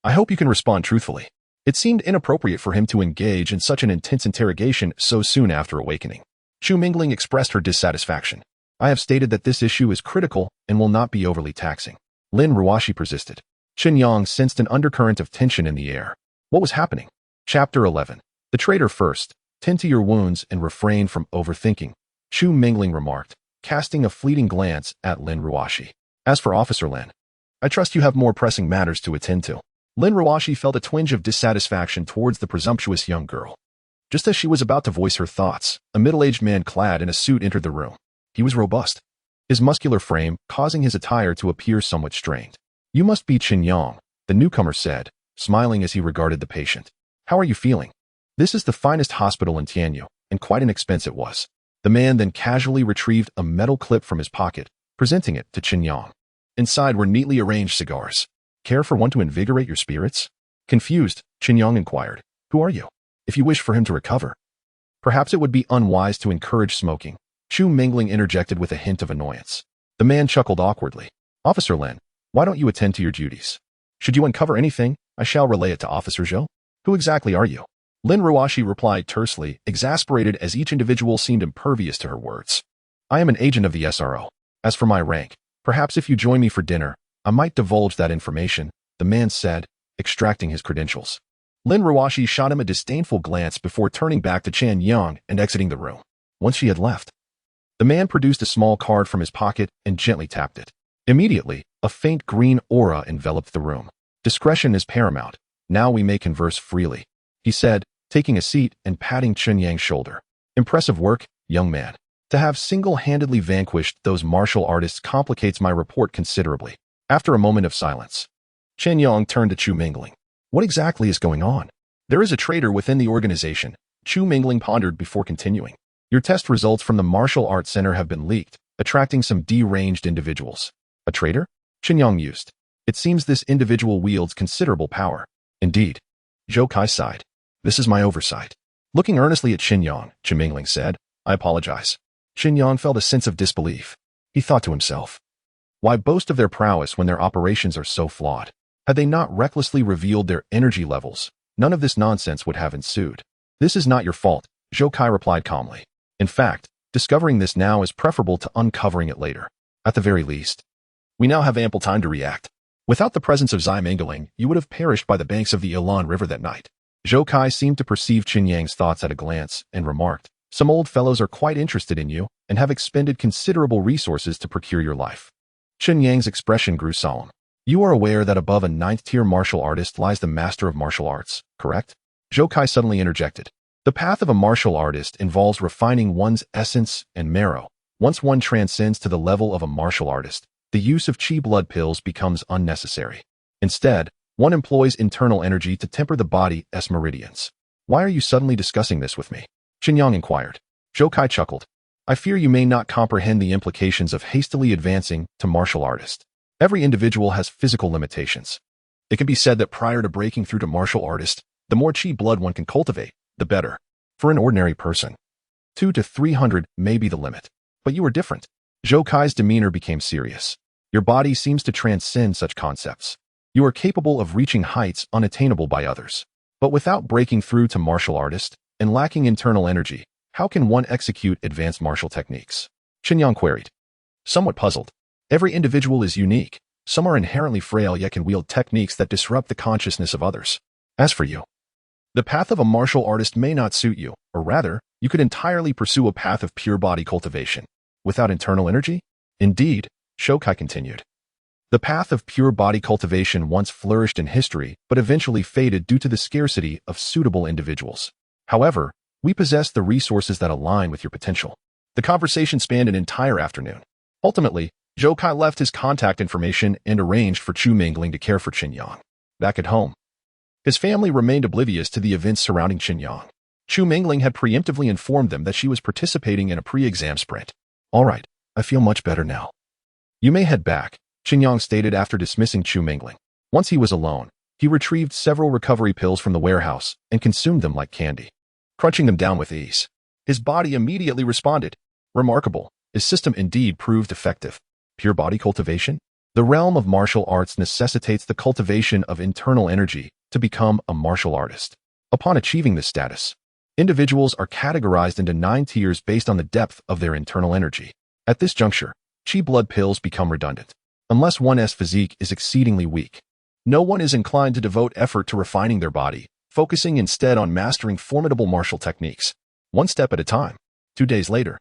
I hope you can respond truthfully. It seemed inappropriate for him to engage in such an intense interrogation so soon after awakening. Chu Mingling expressed her dissatisfaction. I have stated that this issue is critical and will not be overly taxing. Lin Ruoshi persisted. Chen Yang sensed an undercurrent of tension in the air. What was happening? Chapter 11. The traitor first. Tend to your wounds and refrain from overthinking, Chu Mingling remarked, casting a fleeting glance at Lin Ruoshi. As for Officer Lin, I trust you have more pressing matters to attend to. Lin Ruoshi felt a twinge of dissatisfaction towards the presumptuous young girl. Just as she was about to voice her thoughts, a middle-aged man clad in a suit entered the room. He was robust, his muscular frame causing his attire to appear somewhat strained. You must be Chen Yang, the newcomer said, smiling as he regarded the patient. How are you feeling? This is the finest hospital in Tianyu, and quite an expense it was. The man then casually retrieved a metal clip from his pocket, presenting it to Chen Yang. Inside were neatly arranged cigars. Care for one to invigorate your spirits? Confused, Chen Yang inquired. Who are you? If you wish for him to recover. Perhaps it would be unwise to encourage smoking, Chu Mingling interjected with a hint of annoyance. The man chuckled awkwardly. Officer Lin, why don't you attend to your duties? Should you uncover anything, I shall relay it to Officer Zhou. Who exactly are you? Lin Ruoshi replied tersely, exasperated as each individual seemed impervious to her words. I am an agent of the SRO. As for my rank, perhaps if you join me for dinner, I might divulge that information, the man said, extracting his credentials. Lin Ruoshi shot him a disdainful glance before turning back to Chen Yang and exiting the room. Once she had left, the man produced a small card from his pocket and gently tapped it. Immediately, a faint green aura enveloped the room. Discretion is paramount. Now we may converse freely, he said, taking a seat and patting Chen Yang's shoulder. Impressive work, young man. To have single-handedly vanquished those martial artists complicates my report considerably. After a moment of silence, Chen Yang turned to Chu Mingling. What exactly is going on? There is a traitor within the organization, Chu Mingling pondered before continuing. Your test results from the Martial Arts Center have been leaked, attracting some deranged individuals. A traitor? Chen Yang mused. It seems this individual wields considerable power. Indeed. Zhou Kai sighed. This is my oversight. Looking earnestly at Chen Yang, Chu Mingling said, I apologize. Chen Yang felt a sense of disbelief. He thought to himself, why boast of their prowess when their operations are so flawed? Had they not recklessly revealed their energy levels, none of this nonsense would have ensued. This is not your fault, Zhou Kai replied calmly. In fact, discovering this now is preferable to uncovering it later. At the very least, we now have ample time to react. Without the presence of Zai Mingling, you would have perished by the banks of the Ilan River that night. Zhou Kai seemed to perceive Chen Yang's thoughts at a glance and remarked, some old fellows are quite interested in you and have expended considerable resources to procure your life. Chen Yang's expression grew solemn. You are aware that above a 9th-tier martial artist lies the master of martial arts, correct? Zhou Kai suddenly interjected. The path of a martial artist involves refining one's essence and marrow. Once one transcends to the level of a martial artist, the use of qi blood pills becomes unnecessary. Instead, one employs internal energy to temper the body's meridians. Why are you suddenly discussing this with me? Chen Yang inquired. Zhou Kai chuckled. I fear you may not comprehend the implications of hastily advancing to martial artist. Every individual has physical limitations. It can be said that prior to breaking through to martial artist, the more qi blood one can cultivate, the better. For an ordinary person, 200 to 300 may be the limit. But you are different. Zhou Kai's demeanor became serious. Your body seems to transcend such concepts. You are capable of reaching heights unattainable by others. But without breaking through to martial artist and lacking internal energy, how can one execute advanced martial techniques? Chen Yang queried. Somewhat puzzled. Every individual is unique. Some are inherently frail yet can wield techniques that disrupt the consciousness of others. As for you, the path of a martial artist may not suit you, or rather, you could entirely pursue a path of pure body cultivation. Without internal energy? Indeed, Zhou Kai continued. The path of pure body cultivation once flourished in history, but eventually faded due to the scarcity of suitable individuals. However, we possess the resources that align with your potential. The conversation spanned an entire afternoon. Ultimately, Zhou Kai left his contact information and arranged for Chu Mingling to care for Chen Yang. Back at home, his family remained oblivious to the events surrounding Chen Yang. Chu Mingling had preemptively informed them that she was participating in a pre-exam sprint. All right, I feel much better now. You may head back, Chen Yang stated after dismissing Chu Mingling. Once he was alone, he retrieved several recovery pills from the warehouse and consumed them like candy, crunching them down with ease. His body immediately responded. Remarkable, his system indeed proved effective. Pure body cultivation? The realm of martial arts necessitates the cultivation of internal energy to become a martial artist. Upon achieving this status, individuals are categorized into 9 tiers based on the depth of their internal energy. At this juncture, qi blood pills become redundant. Unless one's physique is exceedingly weak, no one is inclined to devote effort to refining their body, focusing instead on mastering formidable martial techniques. One step at a time. 2 days later,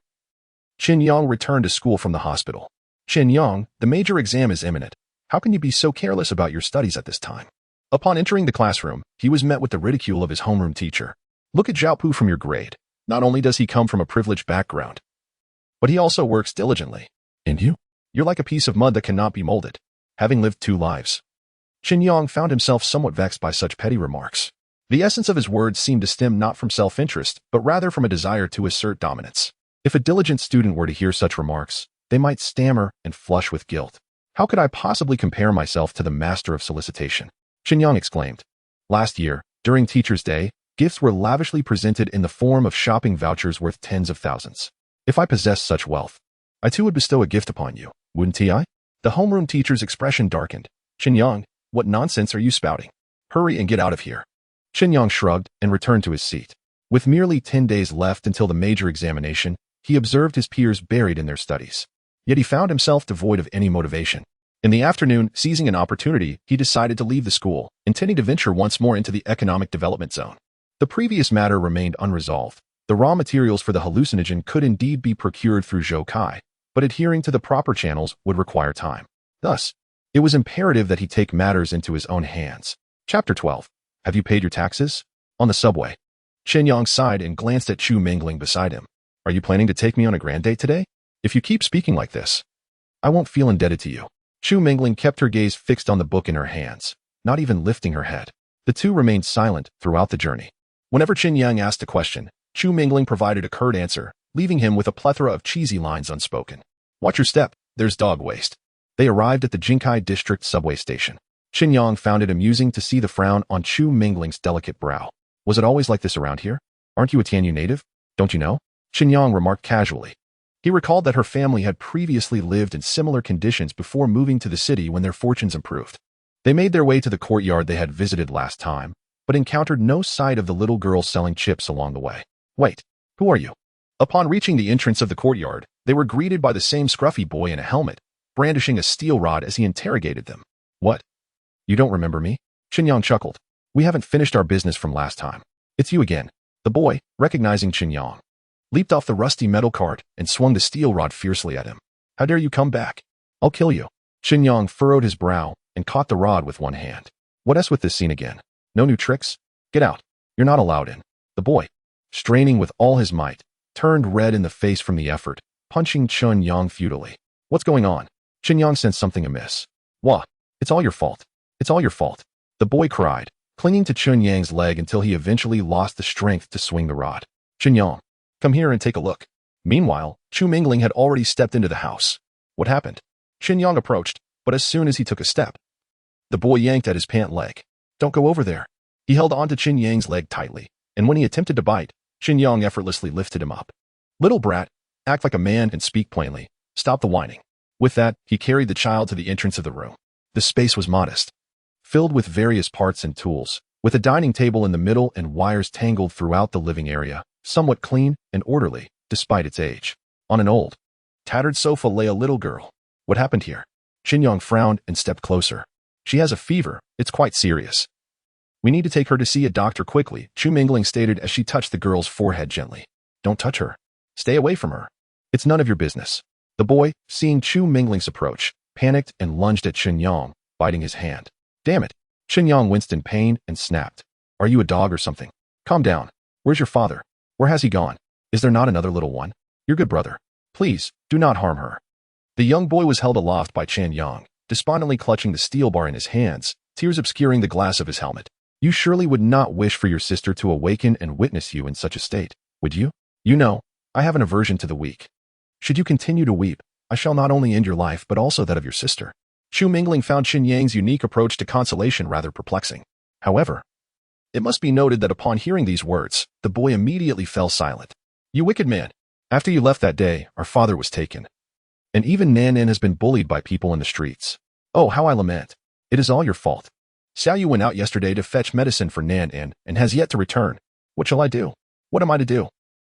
Chen Yang returned to school from the hospital. Chen Yang, the major exam is imminent. How can you be so careless about your studies at this time? Upon entering the classroom, he was met with the ridicule of his homeroom teacher. Look at Zhao Pu from your grade. Not only does he come from a privileged background, but he also works diligently. And you? You're like a piece of mud that cannot be molded, having lived 2 lives. Chen Yang found himself somewhat vexed by such petty remarks. The essence of his words seemed to stem not from self-interest, but rather from a desire to assert dominance. If a diligent student were to hear such remarks, they might stammer and flush with guilt. How could I possibly compare myself to the master of solicitation? Chen Yang exclaimed. Last year, during Teacher's Day, gifts were lavishly presented in the form of shopping vouchers worth tens of thousands. If I possessed such wealth, I too would bestow a gift upon you, wouldn't I? The homeroom teacher's expression darkened. Chen Yang, what nonsense are you spouting? Hurry and get out of here. Chen Yang shrugged and returned to his seat. With merely 10 days left until the major examination, he observed his peers buried in their studies. Yet he found himself devoid of any motivation. In the afternoon, seizing an opportunity, he decided to leave the school, intending to venture once more into the economic development zone. The previous matter remained unresolved. The raw materials for the hallucinogen could indeed be procured through Zhou Kai, but adhering to the proper channels would require time. Thus, it was imperative that he take matters into his own hands. Chapter 12. Have you paid your taxes? On the subway, Chen Yang sighed and glanced at Chu Mingling beside him. Are you planning to take me on a grand date today? If you keep speaking like this, I won't feel indebted to you. Chu Mingling kept her gaze fixed on the book in her hands, not even lifting her head. The two remained silent throughout the journey. Whenever Chen Yang asked a question, Chu Mingling provided a curt answer, leaving him with a plethora of cheesy lines unspoken. Watch your step, there's dog waste. They arrived at the Jinkai District subway station. Chen Yang found it amusing to see the frown on Chu Mingling's delicate brow. Was it always like this around here? Aren't you a Tianyu native? Don't you know? Chen Yang remarked casually. He recalled that her family had previously lived in similar conditions before moving to the city when their fortunes improved. They made their way to the courtyard they had visited last time, but encountered no sight of the little girl selling chips along the way. Wait, who are you? Upon reaching the entrance of the courtyard, they were greeted by the same scruffy boy in a helmet, brandishing a steel rod as he interrogated them. What? You don't remember me? Chen Yang chuckled. We haven't finished our business from last time. It's you again. The boy, recognizing Chen Yang, leaped off the rusty metal cart and swung the steel rod fiercely at him. How dare you come back? I'll kill you. Chen Yang furrowed his brow and caught the rod with one hand. What else with this scene again? No new tricks? Get out. You're not allowed in. The boy, straining with all his might, turned red in the face from the effort, punching Chen Yang futilely. What's going on? Chen Yang sensed something amiss. Wah, it's all your fault. It's all your fault. The boy cried, clinging to Chen Yang's leg until he eventually lost the strength to swing the rod. Chen Yang, come here and take a look. Meanwhile, Chu Mingling had already stepped into the house. What happened? Chen Yang approached, but as soon as he took a step, the boy yanked at his pant leg. Don't go over there. He held onto Chen Yang's leg tightly, and when he attempted to bite, Chen Yang effortlessly lifted him up. Little brat, act like a man and speak plainly. Stop the whining. With that, he carried the child to the entrance of the room. The space was modest, filled with various parts and tools, with a dining table in the middle and wires tangled throughout the living area, somewhat clean and orderly, despite its age. On an old, tattered sofa lay a little girl. What happened here? Chen Yang frowned and stepped closer. She has a fever. It's quite serious. We need to take her to see a doctor quickly, Chu Mingling stated as she touched the girl's forehead gently. Don't touch her. Stay away from her. It's none of your business. The boy, seeing Chu Mingling's approach, panicked and lunged at Chen Yang, biting his hand. Damn it. Chen Yang winced in pain and snapped. Are you a dog or something? Calm down. Where's your father? Where has he gone? Is there not another little one? Your good brother. Please, do not harm her. The young boy was held aloft by Chen Yang, despondently clutching the steel bar in his hands, tears obscuring the glass of his helmet. You surely would not wish for your sister to awaken and witness you in such a state, would you? You know, I have an aversion to the weak. Should you continue to weep, I shall not only end your life but also that of your sister. Chu Mingling found Chen Yang's unique approach to consolation rather perplexing. However, it must be noted that upon hearing these words, the boy immediately fell silent. You wicked man. After you left that day, our father was taken. And even Nan has been bullied by people in the streets. Oh, how I lament. It is all your fault. Xiaoyu went out yesterday to fetch medicine for Nan and has yet to return. What shall I do? What am I to do?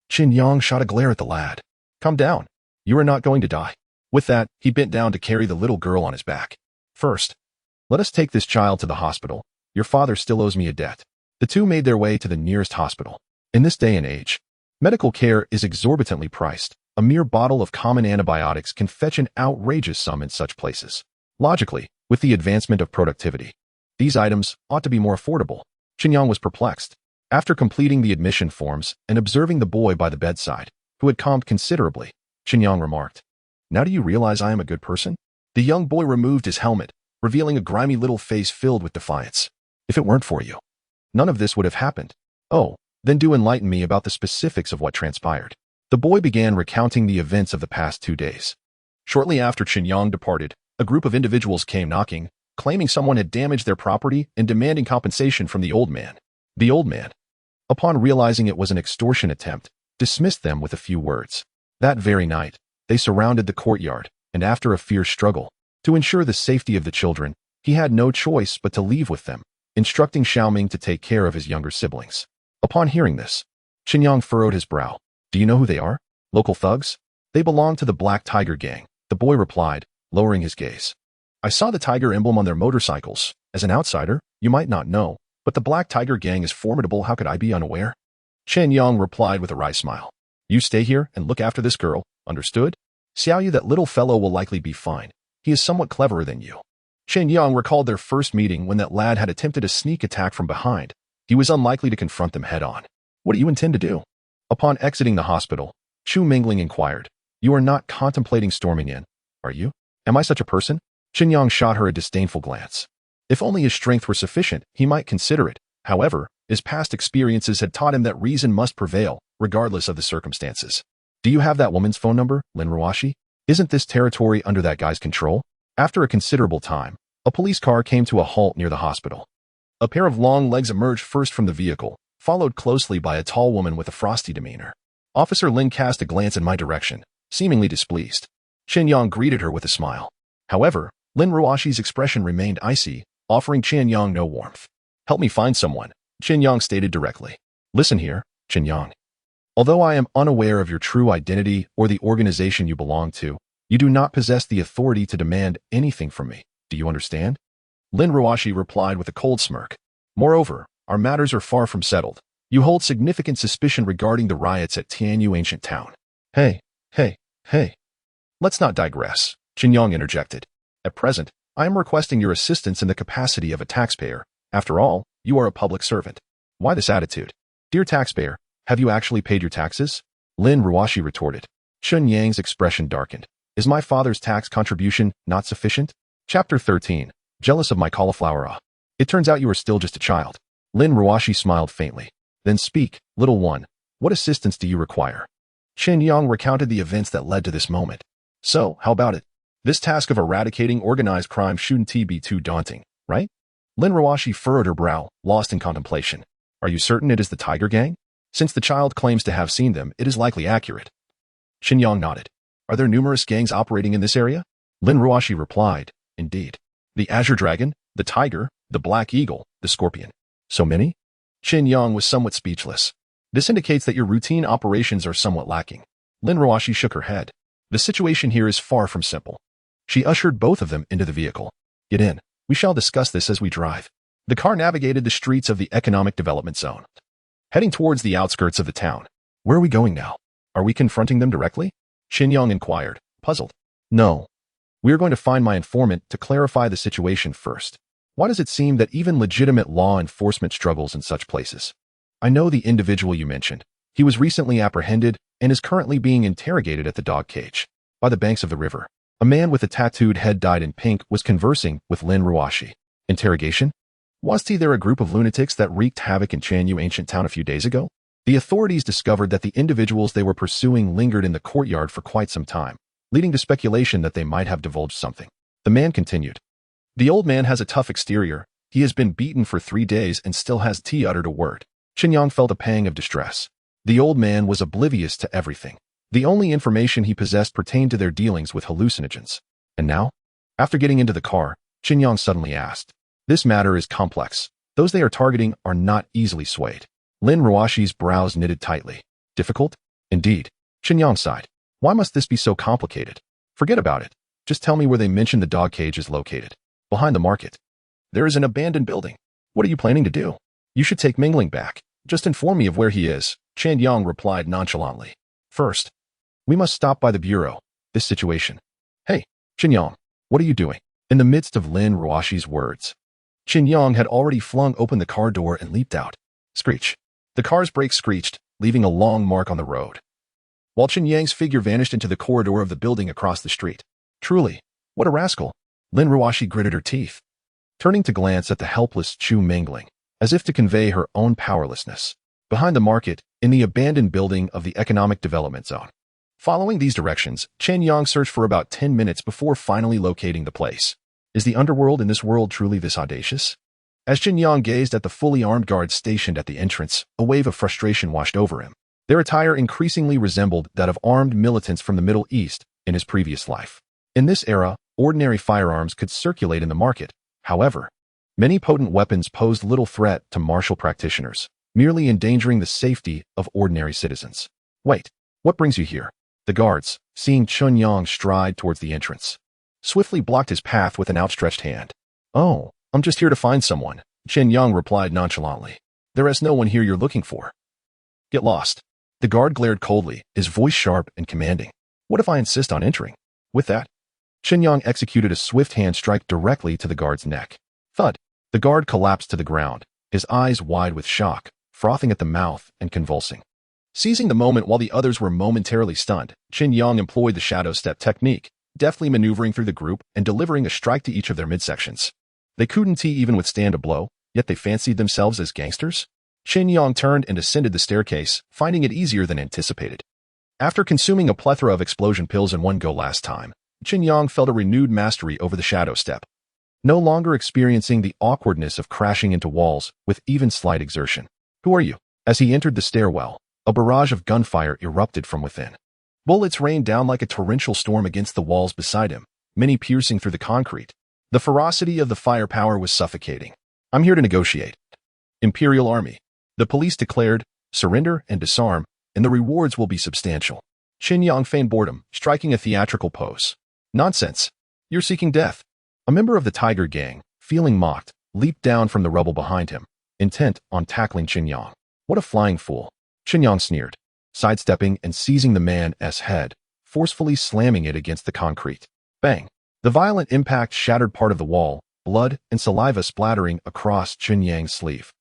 Chen Yang shot a glare at the lad. Calm down. You are not going to die. With that, he bent down to carry the little girl on his back. First, let us take this child to the hospital. Your father still owes me a debt. The two made their way to the nearest hospital. In this day and age, medical care is exorbitantly priced. A mere bottle of common antibiotics can fetch an outrageous sum in such places. Logically, with the advancement of productivity, these items ought to be more affordable. Chen Yang was perplexed. After completing the admission forms and observing the boy by the bedside, who had calmed considerably, Chen Yang remarked, Now do you realize I am a good person? The young boy removed his helmet, revealing a grimy little face filled with defiance. If it weren't for you, none of this would have happened. Oh, then do enlighten me about the specifics of what transpired. The boy began recounting the events of the past 2 days. Shortly after Chen Yang departed, a group of individuals came knocking, claiming someone had damaged their property and demanding compensation from the old man. The old man, upon realizing it was an extortion attempt, dismissed them with a few words. That very night, they surrounded the courtyard, and after a fierce struggle, to ensure the safety of the children, he had no choice but to leave with them, instructing Xiaoming to take care of his younger siblings. Upon hearing this, Chen Yang furrowed his brow. Do you know who they are? Local thugs? They belong to the Black Tiger Gang, the boy replied, lowering his gaze. I saw the tiger emblem on their motorcycles. As an outsider, you might not know, but the Black Tiger Gang is formidable. How could I be unaware? Chen Yang replied with a wry smile. You stay here and look after this girl, understood? Xiaoyu, that little fellow will likely be fine. He is somewhat cleverer than you. Chen Yang recalled their first meeting when that lad had attempted a sneak attack from behind. He was unlikely to confront them head on. What do you intend to do? Upon exiting the hospital, Chu Mingling inquired, You are not contemplating storming in, are you? Am I such a person? Chen Yang shot her a disdainful glance. If only his strength were sufficient, he might consider it. However, his past experiences had taught him that reason must prevail, regardless of the circumstances. Do you have that woman's phone number, Lin Ruashi? Isn't this territory under that guy's control? After a considerable time, a police car came to a halt near the hospital. A pair of long legs emerged first from the vehicle, followed closely by a tall woman with a frosty demeanor. Officer Lin cast a glance in my direction, seemingly displeased. Chen Yang greeted her with a smile. However, Lin Ruashi's expression remained icy, offering Chen Yang no warmth. Help me find someone. Chen Yang stated directly. Listen here, Chen Yang. Although I am unaware of your true identity or the organization you belong to, you do not possess the authority to demand anything from me. Do you understand? Lin Ruashi replied with a cold smirk. Moreover, our matters are far from settled. You hold significant suspicion regarding the riots at Tianyu Ancient Town. Hey. Let's not digress, Chen Yang interjected. At present, I am requesting your assistance in the capacity of a taxpayer. After all, you are a public servant. Why this attitude? Dear taxpayer, have you actually paid your taxes? Lin Ruashi retorted. Chen Yang's expression darkened. Is my father's tax contribution not sufficient? Chapter 13. Jealous of my cauliflower. It turns out you are still just a child. Lin Ruashi smiled faintly. Then speak, little one. What assistance do you require? Chen Yang recounted the events that led to this moment. So, how about it? This task of eradicating organized crime shouldn't be too daunting, right? Lin Ruashi furrowed her brow, lost in contemplation. Are you certain it is the Tiger Gang? Since the child claims to have seen them, it is likely accurate. Chen Yang nodded. Are there numerous gangs operating in this area? Lin Ruashi replied, indeed. The Azure Dragon, the Tiger, the Black Eagle, the Scorpion. So many? Chen Yang was somewhat speechless. This indicates that your routine operations are somewhat lacking. Lin Ruashi shook her head. The situation here is far from simple. She ushered both of them into the vehicle. Get in. We shall discuss this as we drive. The car navigated the streets of the economic development zone, heading towards the outskirts of the town. Where are we going now? Are we confronting them directly? Chen Yang inquired, puzzled. No. We are going to find my informant to clarify the situation first. Why does it seem that even legitimate law enforcement struggles in such places? I know the individual you mentioned. He was recently apprehended and is currently being interrogated at the dog cage by the banks of the river. A man with a tattooed head dyed in pink was conversing with Lin Ruashi. Interrogation? Wasn't there a group of lunatics that wreaked havoc in Tianyu Ancient Town a few days ago? The authorities discovered that the individuals they were pursuing lingered in the courtyard for quite some time, leading to speculation that they might have divulged something. The man continued. The old man has a tough exterior. He has been beaten for 3 days and still has uttered a word. Chen Yang felt a pang of distress. The old man was oblivious to everything. The only information he possessed pertained to their dealings with hallucinogens. And now? After getting into the car, Chen Yang suddenly asked. This matter is complex. Those they are targeting are not easily swayed. Lin Ruashi's brows knitted tightly. Difficult? Indeed. Chen Yang sighed. Why must this be so complicated? Forget about it. Just tell me where they mention the dog cage is located. Behind the market. There is an abandoned building. What are you planning to do? You should take Mingling back. Just inform me of where he is, Chen Yang replied nonchalantly. First, we must stop by the bureau. This situation. Hey, Chen Yang, what are you doing? In the midst of Lin Ruashi's words, Chen Yang had already flung open the car door and leaped out. Screech. The car's brakes screeched, leaving a long mark on the road, while Chen Yang's figure vanished into the corridor of the building across the street. Truly, what a rascal! Lin Ruashi gritted her teeth, turning to glance at the helpless Chu Mingling, as if to convey her own powerlessness. Behind the market, in the abandoned building of the economic development zone. Following these directions, Chen Yang searched for about 10 minutes before finally locating the place. Is the underworld in this world truly this audacious? As Chen Yang gazed at the fully armed guards stationed at the entrance, a wave of frustration washed over him. Their attire increasingly resembled that of armed militants from the Middle East in his previous life. In this era, ordinary firearms could circulate in the market. However, many potent weapons posed little threat to martial practitioners, merely endangering the safety of ordinary citizens. Wait, what brings you here? The guards, seeing Chen Yang stride towards the entrance, swiftly blocked his path with an outstretched hand. Oh, I'm just here to find someone, Chen Yang replied nonchalantly. There is no one here you're looking for. Get lost. The guard glared coldly, his voice sharp and commanding. What if I insist on entering? With that, Chen Yang executed a swift hand strike directly to the guard's neck. Thud. The guard collapsed to the ground, his eyes wide with shock, frothing at the mouth and convulsing. Seizing the moment while the others were momentarily stunned, Chen Yang employed the shadow step technique, deftly maneuvering through the group and delivering a strike to each of their midsections. They couldn't even withstand a blow, yet they fancied themselves as gangsters? Chen Yang turned and ascended the staircase, finding it easier than anticipated. After consuming a plethora of explosion pills in one go last time, Chen Yang felt a renewed mastery over the shadow step, no longer experiencing the awkwardness of crashing into walls with even slight exertion. Who are you? As he entered the stairwell, a barrage of gunfire erupted from within. Bullets rained down like a torrential storm against the walls beside him, many piercing through the concrete. The ferocity of the firepower was suffocating. I'm here to negotiate. Imperial Army. The police declared, surrender and disarm, and the rewards will be substantial. Chen Yang feigned boredom, striking a theatrical pose. Nonsense. You're seeking death. A member of the Tiger Gang, feeling mocked, leaped down from the rubble behind him, intent on tackling Chen Yang. What a flying fool. Chen Yang sneered, sidestepping and seizing the man's head, forcefully slamming it against the concrete. Bang! The violent impact shattered part of the wall, blood and saliva splattering across Chen Yang's sleeve.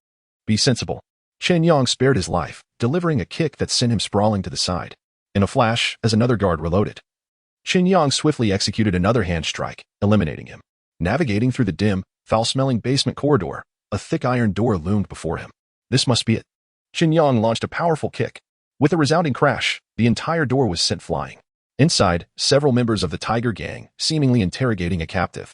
Be sensible. Chen Yang spared his life, delivering a kick that sent him sprawling to the side. In a flash, as another guard reloaded, Chen Yang swiftly executed another hand strike, eliminating him. Navigating through the dim, foul-smelling basement corridor, a thick iron door loomed before him. This must be it. Chen Yang launched a powerful kick. With a resounding crash, the entire door was sent flying. Inside, several members of the Tiger Gang, seemingly interrogating a captive,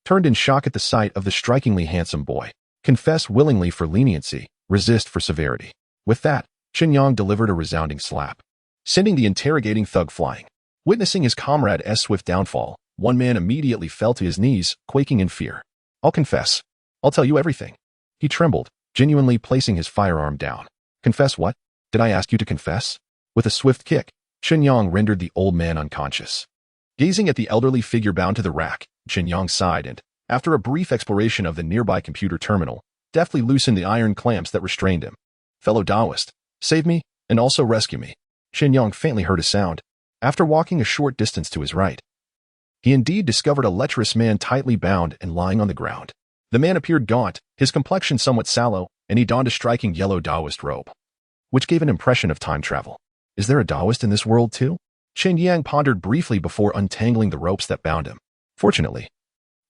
turned in shock at the sight of the strikingly handsome boy. Confess willingly for leniency, resist for severity. With that, Chen Yang delivered a resounding slap, sending the interrogating thug flying. Witnessing his comrade's swift downfall, one man immediately fell to his knees, quaking in fear. I'll confess. I'll tell you everything. He trembled, genuinely placing his firearm down. Confess what? Did I ask you to confess? With a swift kick, Chen Yang rendered the old man unconscious. Gazing at the elderly figure bound to the rack, Chen Yang sighed and, after a brief exploration of the nearby computer terminal, deftly loosened the iron clamps that restrained him. Fellow Taoist, save me, and also rescue me. Chen Yang faintly heard a sound. After walking a short distance to his right, he indeed discovered a lecherous man tightly bound and lying on the ground. The man appeared gaunt, his complexion somewhat sallow, and he donned a striking yellow Taoist robe, which gave an impression of time travel. Is there a Taoist in this world too? Chen Yang pondered briefly before untangling the ropes that bound him. Fortunately,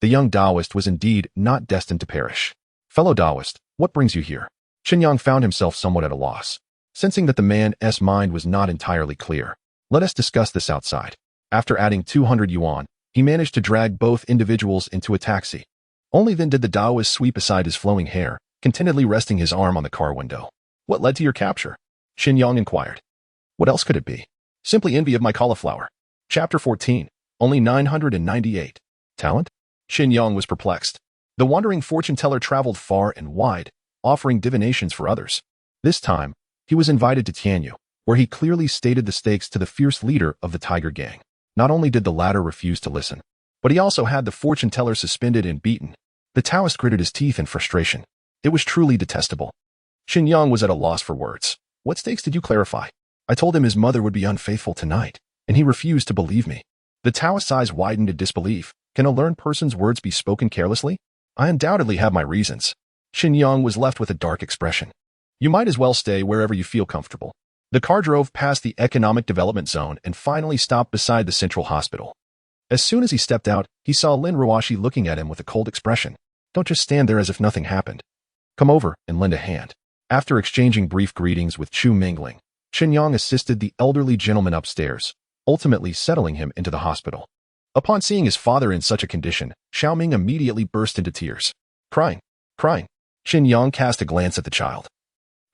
the young Taoist was indeed not destined to perish. Fellow Taoist, what brings you here? Chen Yang found himself somewhat at a loss, sensing that the man's mind was not entirely clear. Let us discuss this outside. After adding 200 yuan, he managed to drag both individuals into a taxi. Only then did the Taoist sweep aside his flowing hair, contentedly resting his arm on the car window. What led to your capture? Chen Yang inquired. What else could it be? Simply envy of my cauliflower. Chapter 14. Only 998. Talent? Chen Yang was perplexed. The wandering fortune teller traveled far and wide, offering divinations for others. This time, he was invited to Tianyu, where he clearly stated the stakes to the fierce leader of the Tiger Gang. Not only did the latter refuse to listen, but he also had the fortune teller suspended and beaten. The Taoist gritted his teeth in frustration. It was truly detestable. Chen Yang was at a loss for words. What stakes did you clarify? I told him his mother would be unfaithful tonight, and he refused to believe me. The Taoist's eyes widened in disbelief. Can a learned person's words be spoken carelessly? I undoubtedly have my reasons. Chen Yang was left with a dark expression. You might as well stay wherever you feel comfortable. The car drove past the economic development zone and finally stopped beside the central hospital. As soon as he stepped out, he saw Lin Ruoshi looking at him with a cold expression. Don't just stand there as if nothing happened. Come over and lend a hand. After exchanging brief greetings with Chu Mingling, Chen Yang assisted the elderly gentleman upstairs, ultimately settling him into the hospital. Upon seeing his father in such a condition, Xiaoming immediately burst into tears. Crying. Chen Yang cast a glance at the child,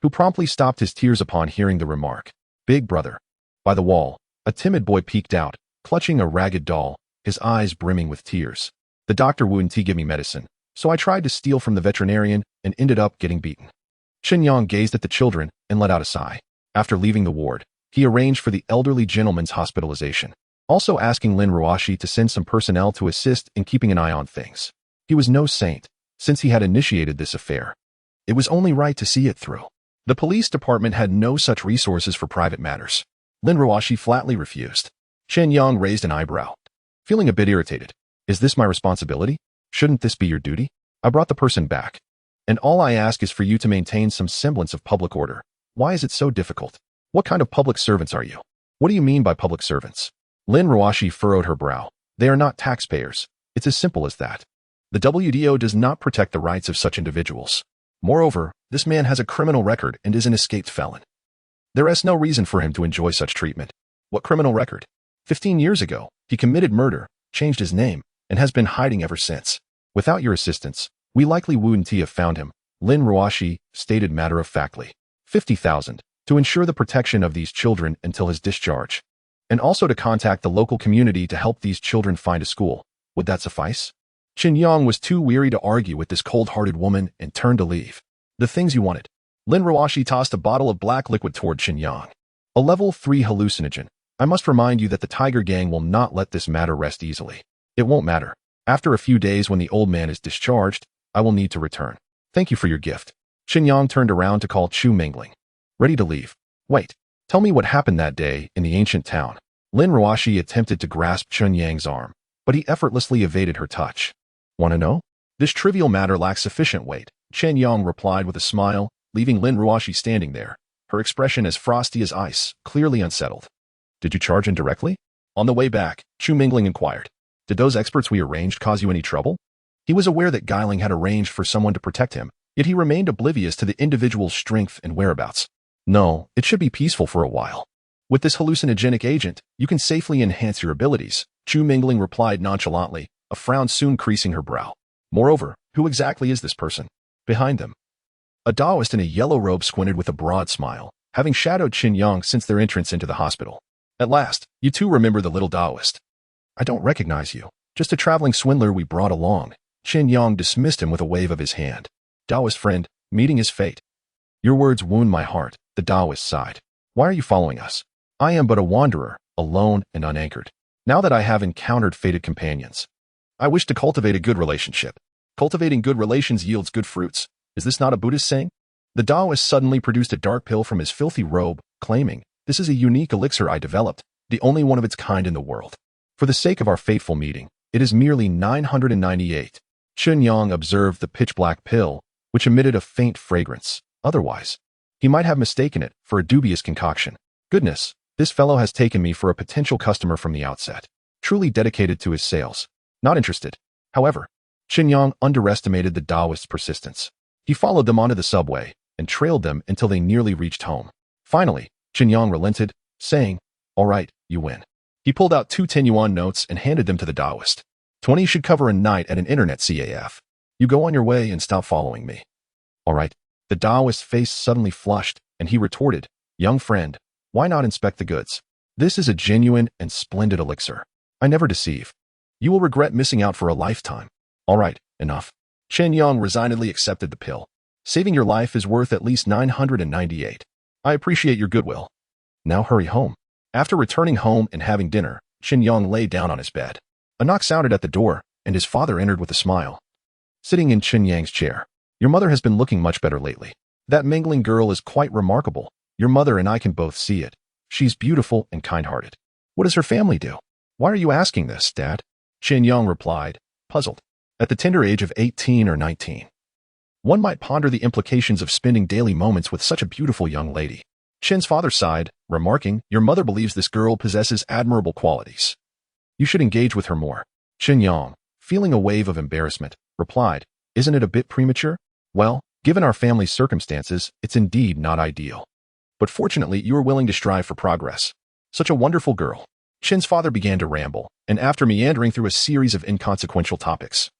who promptly stopped his tears upon hearing the remark. Big brother. By the wall, a timid boy peeked out, clutching a ragged doll, his eyes brimming with tears. The doctor wouldn't give me medicine, so I tried to steal from the veterinarian and ended up getting beaten. Chen Yang gazed at the children and let out a sigh. After leaving the ward, he arranged for the elderly gentleman's hospitalization, also asking Lin Ruoshi to send some personnel to assist in keeping an eye on things. He was no saint, since he had initiated this affair. It was only right to see it through. The police department had no such resources for private matters. Lin Ruoshi flatly refused. Chen Yang raised an eyebrow, feeling a bit irritated. Is this my responsibility? Shouldn't this be your duty? I brought the person back, and all I ask is for you to maintain some semblance of public order. Why is it so difficult? What kind of public servants are you? What do you mean by public servants? Lin Ruoshi furrowed her brow. They are not taxpayers. It's as simple as that. The WDO does not protect the rights of such individuals. Moreover, this man has a criminal record and is an escaped felon. There is no reason for him to enjoy such treatment. What criminal record? 15 years ago, he committed murder, changed his name, and has been hiding ever since. Without your assistance, we likely wouldn't have found him, Lin Ruoshi stated matter-of-factly. 50,000, to ensure the protection of these children until his discharge, and also to contact the local community to help these children find a school. Would that suffice? Chen Yang was too weary to argue with this cold-hearted woman and turned to leave. The things you wanted. Lin Ruoshi tossed a bottle of black liquid toward Chen Yang. A level 3 hallucinogen. I must remind you that the Tiger Gang will not let this matter rest easily. It won't matter. After a few days when the old man is discharged, I will need to return. Thank you for your gift. Chen Yang turned around to call Chu Mingling. Ready to leave. Wait. Tell me what happened that day in the ancient town. Lin Ruoshi attempted to grasp Chen Yang's arm, but he effortlessly evaded her touch. Want to know? This trivial matter lacks sufficient weight, Chen Yang replied with a smile, leaving Lin Ruoshi standing there, her expression as frosty as ice, clearly unsettled. Did you charge in directly? On the way back, Chu Mingling inquired. Did those experts we arranged cause you any trouble? He was aware that Guiling had arranged for someone to protect him, yet he remained oblivious to the individual's strength and whereabouts. No, it should be peaceful for a while. With this hallucinogenic agent, you can safely enhance your abilities, Chu Mingling replied nonchalantly, a frown soon creasing her brow. Moreover, who exactly is this person? Behind them. A Taoist in a yellow robe squinted with a broad smile, having shadowed Chen Yang since their entrance into the hospital. At last, you two remember the little Taoist. I don't recognize you. Just a traveling swindler we brought along. Chen Yang dismissed him with a wave of his hand. Taoist friend, meeting his fate. Your words wound my heart, the Taoist sighed. Why are you following us? I am but a wanderer, alone and unanchored. Now that I have encountered fated companions, I wish to cultivate a good relationship. Cultivating good relations yields good fruits. Is this not a Buddhist saying? The Taoist suddenly produced a dark pill from his filthy robe, claiming, this is a unique elixir I developed, the only one of its kind in the world. For the sake of our fateful meeting, it is merely 998. Chen Yang observed the pitch-black pill, which emitted a faint fragrance. Otherwise, he might have mistaken it for a dubious concoction. Goodness, this fellow has taken me for a potential customer from the outset. Truly dedicated to his sales. Not interested. However, Chen Yang underestimated the Taoist's persistence. He followed them onto the subway and trailed them until they nearly reached home. Finally, Chen Yang relented, saying, all right, you win. He pulled out 2 10-yuan notes and handed them to the Taoist. 20 should cover a night at an internet CAF. You go on your way and stop following me. All right. The Taoist's face suddenly flushed, and he retorted, young friend, why not inspect the goods? This is a genuine and splendid elixir. I never deceive. You will regret missing out for a lifetime. All right, enough. Chen Yang resignedly accepted the pill. Saving your life is worth at least 998. I appreciate your goodwill. Now hurry home. After returning home and having dinner, Chen Yang lay down on his bed. A knock sounded at the door, and his father entered with a smile. Sitting in Chen Yang's chair. Your mother has been looking much better lately. That Mingling girl is quite remarkable. Your mother and I can both see it. She's beautiful and kind-hearted. What does her family do? Why are you asking this, Dad? Chen Yang replied, puzzled. At the tender age of 18 or 19. One might ponder the implications of spending daily moments with such a beautiful young lady. Chen's father sighed, remarking, your mother believes this girl possesses admirable qualities. You should engage with her more. Chen Yang, feeling a wave of embarrassment, replied, isn't it a bit premature? Well, given our family's circumstances, it's indeed not ideal. But fortunately, you are willing to strive for progress. Such a wonderful girl. Chen's father began to ramble, and after meandering through a series of inconsequential topics,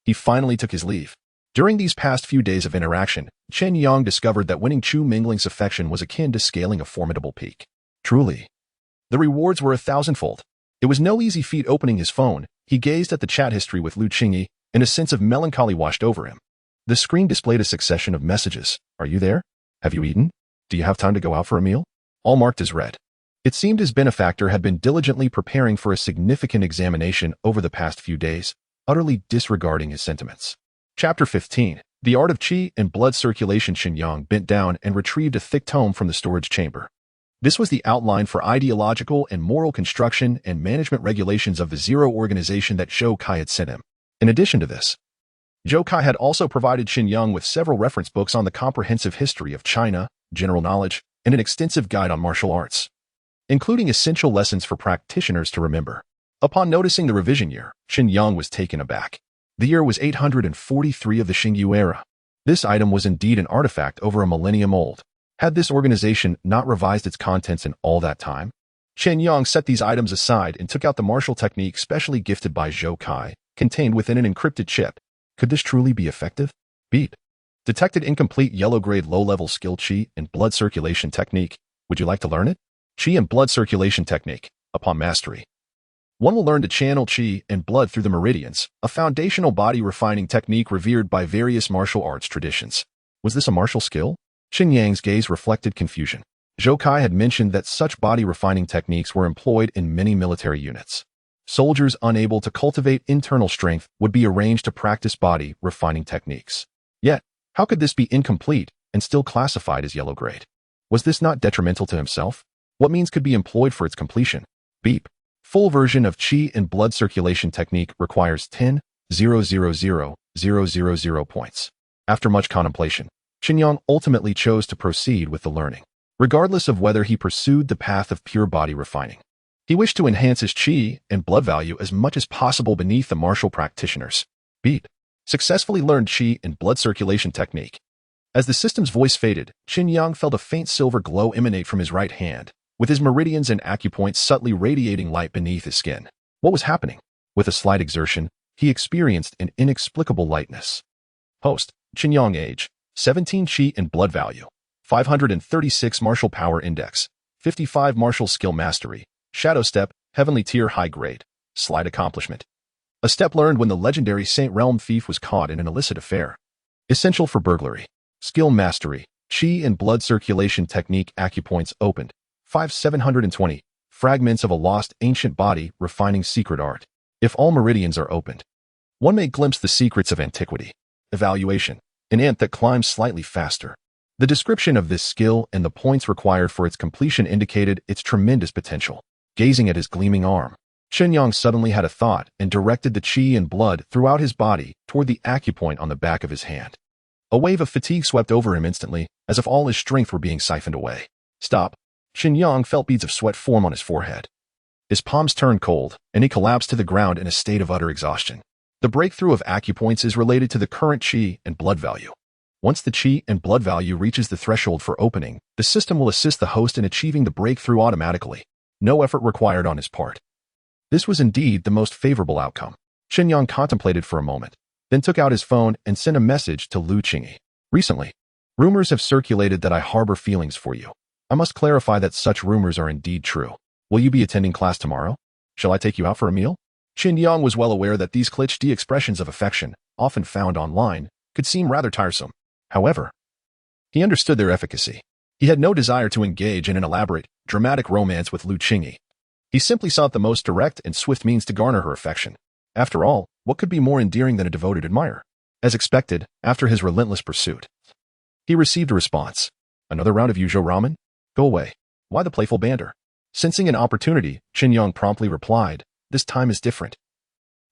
he finally took his leave. During these past few days of interaction, Chen Yang discovered that winning Chu Mingling's affection was akin to scaling a formidable peak. Truly, the rewards were 1,000-fold. It was no easy feat opening his phone. He gazed at the chat history with Lu Qingyi, and a sense of melancholy washed over him. The screen displayed a succession of messages. Are you there? Have you eaten? Do you have time to go out for a meal? All marked as read. It seemed his benefactor had been diligently preparing for a significant examination over the past few days, utterly disregarding his sentiments. Chapter 15. The Art of Qi and Blood Circulation. Chen Yang bent down and retrieved a thick tome from the storage chamber. This was the outline for ideological and moral construction and management regulations of the Zero organization that Zhou Kai had sent him. In addition to this, Zhou Kai had also provided Chen Yang with several reference books on the comprehensive history of China, general knowledge, and an extensive guide on martial arts, including essential lessons for practitioners to remember. Upon noticing the revision year, Chen Yang was taken aback. The year was 843 of the Xingyu era. This item was indeed an artifact over a millennium old. Had this organization not revised its contents in all that time? Chen Yang set these items aside and took out the martial technique specially gifted by Zhou Kai, contained within an encrypted chip. Could this truly be effective? Beep. Detected incomplete yellow-grade low-level skill Qi and blood circulation technique. Would you like to learn it? Qi and blood circulation technique. Upon mastery, one will learn to channel Qi and blood through the meridians, a foundational body refining technique revered by various martial arts traditions. Was this a martial skill? Chen Yang's gaze reflected confusion. Zhou Kai had mentioned that such body refining techniques were employed in many military units. Soldiers unable to cultivate internal strength would be arranged to practice body refining techniques. Yet, how could this be incomplete and still classified as yellow grade? Was this not detrimental to himself? What means could be employed for its completion? Beep. Full version of qi and blood circulation technique requires 10,000,000 points. After much contemplation, Chen Yang ultimately chose to proceed with the learning, regardless of whether he pursued the path of pure body refining. He wished to enhance his qi and blood value as much as possible beneath the martial practitioners. Beep. Successfully learned qi and blood circulation technique. As the system's voice faded, Chen Yang felt a faint silver glow emanate from his right hand, with his meridians and acupoints subtly radiating light beneath his skin. What was happening? With a slight exertion, he experienced an inexplicable lightness. Host, Chen Yang age, 17 qi and blood value, 536 martial power index, 55 martial skill mastery, shadow step, heavenly tier high grade, slight accomplishment. A step learned when the legendary Saint Realm thief was caught in an illicit affair. Essential for burglary. Skill mastery, qi and blood circulation technique acupoints opened, 5720, fragments of a lost ancient body refining secret art. If all meridians are opened, one may glimpse the secrets of antiquity. Evaluation, an ant that climbs slightly faster. The description of this skill and the points required for its completion indicated its tremendous potential. Gazing at his gleaming arm, Chen Yang suddenly had a thought and directed the qi and blood throughout his body toward the acupoint on the back of his hand. A wave of fatigue swept over him instantly, as if all his strength were being siphoned away. Stop. Chen Yang felt beads of sweat form on his forehead. His palms turned cold, and he collapsed to the ground in a state of utter exhaustion. The breakthrough of acupoints is related to the current qi and blood value. Once the qi and blood value reaches the threshold for opening, the system will assist the host in achieving the breakthrough automatically. No effort required on his part. This was indeed the most favorable outcome. Chen Yang contemplated for a moment, then took out his phone and sent a message to Lu Qingyi. Recently, rumors have circulated that I harbor feelings for you. I must clarify that such rumors are indeed true. Will you be attending class tomorrow? Shall I take you out for a meal? Chen Yang was well aware that these cliché expressions of affection, often found online, could seem rather tiresome. However, he understood their efficacy. He had no desire to engage in an elaborate, dramatic romance with Lu Qingyi. He simply sought the most direct and swift means to garner her affection. After all, what could be more endearing than a devoted admirer? As expected, after his relentless pursuit, he received a response. Another round of Yuzhou ramen? Go away. Why the playful banter? Sensing an opportunity, Chen Yang promptly replied, this time is different.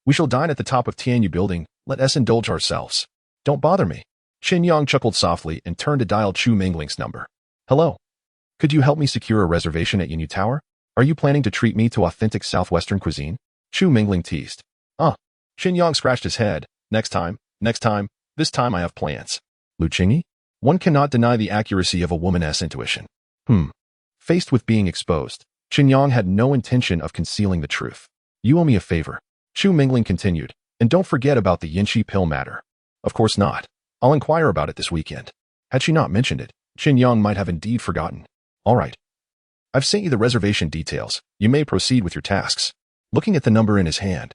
We shall dine at the top of Tianyu building, let us indulge ourselves. Don't bother me. Chen Yang chuckled softly and turned to dial Chu Mingling's number. Hello. Could you help me secure a reservation at Yinyu Tower? Are you planning to treat me to authentic southwestern cuisine? Chu Mingling teased. Chen Yang scratched his head. Next time, this time I have plans. Lu Qingyi? One cannot deny the accuracy of a woman's intuition. Faced with being exposed, Chen Yang had no intention of concealing the truth. You owe me a favor. Chu Mingling continued, and don't forget about the Yinshi pill matter. Of course not. I'll inquire about it this weekend. Had she not mentioned it, Chen Yang might have indeed forgotten. All right. I've sent you the reservation details. You may proceed with your tasks. Looking at the number in his hand,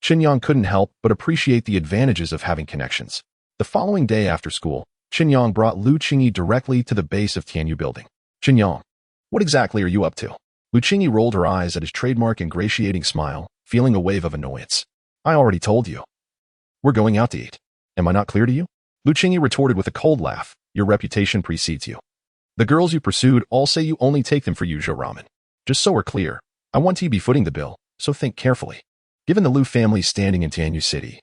Chen Yang couldn't help but appreciate the advantages of having connections. The following day after school, Chen Yang brought Lu Qingyi directly to the base of Tianyu building. Chen Yang, what exactly are you up to? Lu Qingyi rolled her eyes at his trademark ingratiating smile, feeling a wave of annoyance. I already told you. We're going out to eat. Am I not clear to you? Lu Qingyi retorted with a cold laugh. Your reputation precedes you. The girls you pursued all say you only take them for Yuzhou ramen. Just so we're clear, I want to be footing the bill, so think carefully. Given the Lu family's standing in Tianyu City,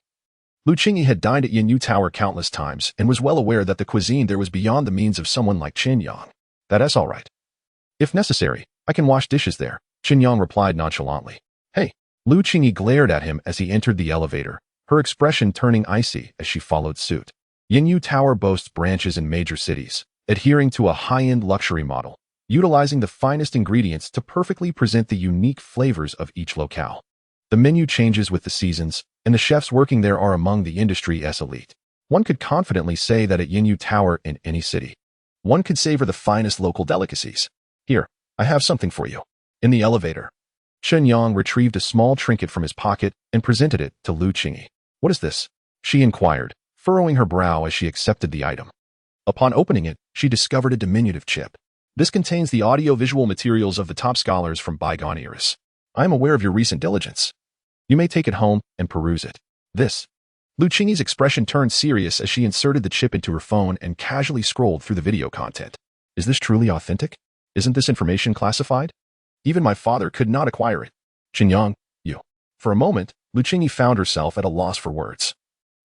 Lu Qingyi had dined at Yinyu Tower countless times and was well aware that the cuisine there was beyond the means of someone like Chen Yang. That's all right. If necessary, I can wash dishes there, Chen Yang replied nonchalantly. Hey, Lu Qingyi glared at him as he entered the elevator, her expression turning icy as she followed suit. Yinyu Tower boasts branches in major cities, adhering to a high-end luxury model, utilizing the finest ingredients to perfectly present the unique flavors of each locale. The menu changes with the seasons, and the chefs working there are among the industry's elite. One could confidently say that at Yinyu Tower in any city, one could savor the finest local delicacies. Here, I have something for you. In the elevator, Chen Yang retrieved a small trinket from his pocket and presented it to Lu Qingyi. What is this? She inquired, furrowing her brow as she accepted the item. Upon opening it, she discovered a diminutive chip. This contains the audio-visual materials of the top scholars from bygone eras. I am aware of your recent diligence. You may take it home and peruse it. This. Lu Qingyi's expression turned serious as she inserted the chip into her phone and casually scrolled through the video content. Is this truly authentic? Isn't this information classified? Even my father could not acquire it. Chen Yang, you. For a moment, Lu Qingyi found herself at a loss for words.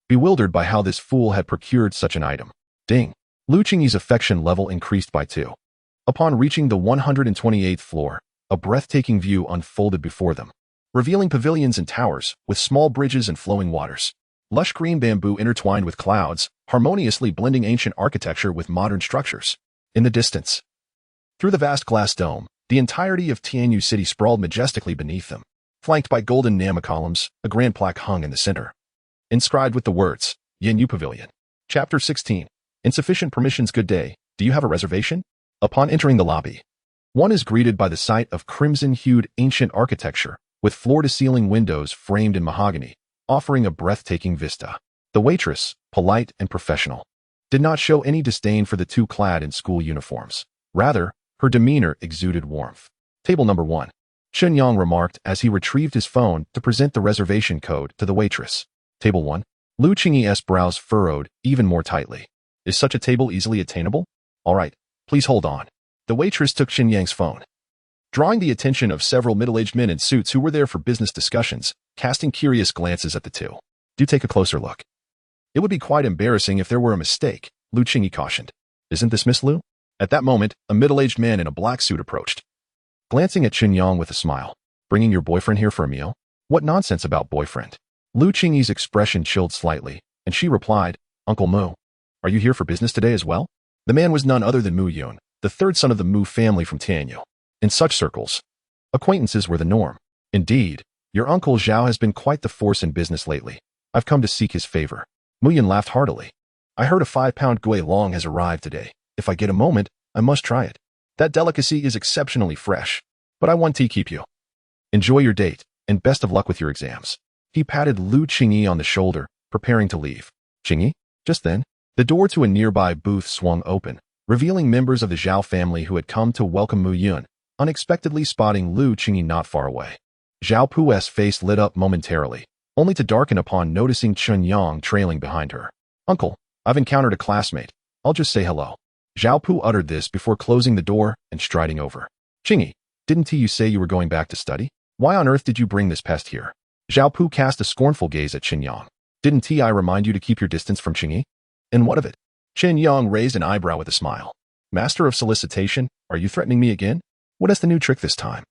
Bewildered by how this fool had procured such an item. Ding. Lu Qingyi's affection level increased by 2. Upon reaching the 128th floor, a breathtaking view unfolded before them, revealing pavilions and towers with small bridges and flowing waters. Lush green bamboo intertwined with clouds, harmoniously blending ancient architecture with modern structures. In the distance, through the vast glass dome, the entirety of Tianyu City sprawled majestically beneath them, flanked by golden Nama columns. A grand plaque hung in the center, inscribed with the words, Yanyu Pavilion. Chapter 16. Insufficient permissions. Good day. Do you have a reservation? Upon entering the lobby, one is greeted by the sight of crimson-hued ancient architecture with floor-to-ceiling windows framed in mahogany, offering a breathtaking vista. The waitress, polite and professional, did not show any disdain for the two clad in school uniforms. Rather, her demeanor exuded warmth. Table number 1. Chen Yang remarked as he retrieved his phone to present the reservation code to the waitress. Table 1. Lu Qingyi's brows furrowed even more tightly. Is such a table easily attainable? All right, please hold on. The waitress took Chen Yang's phone, drawing the attention of several middle-aged men in suits who were there for business discussions, casting curious glances at the two. Do take a closer look. It would be quite embarrassing if there were a mistake, Lu Qingyi cautioned. Isn't this Miss Lu? At that moment, a middle-aged man in a black suit approached, glancing at Chen Yang with a smile. Bringing your boyfriend here for a meal? What nonsense about boyfriend? Lu Qingyi's expression chilled slightly, and she replied, Uncle Mu, are you here for business today as well? The man was none other than Mu Yun, the third son of the Mu family from Tianyu. In such circles, acquaintances were the norm. Indeed, your uncle Zhao has been quite the force in business lately. I've come to seek his favor. Mu Yun laughed heartily. I heard a 5-pound gui long has arrived today. If I get a moment, I must try it. That delicacy is exceptionally fresh, but I want to keep you. Enjoy your date, and best of luck with your exams. He patted Lu Qingyi on the shoulder, preparing to leave. Qingyi? Just then, the door to a nearby booth swung open, revealing members of the Zhao family who had come to welcome Mu Yun, unexpectedly spotting Lu Qingyi not far away. Zhao Pu's face lit up momentarily, only to darken upon noticing Chen Yang trailing behind her. Uncle, I've encountered a classmate. I'll just say hello. Zhao Pu uttered this before closing the door and striding over. Qingyi, didn't you say you were going back to study? Why on earth did you bring this pest here? Zhao Pu cast a scornful gaze at Chen Yang. Didn't I remind you to keep your distance from Qingyi? And what of it? Chen Yang raised an eyebrow with a smile. Master of solicitation, are you threatening me again? What is the new trick this time?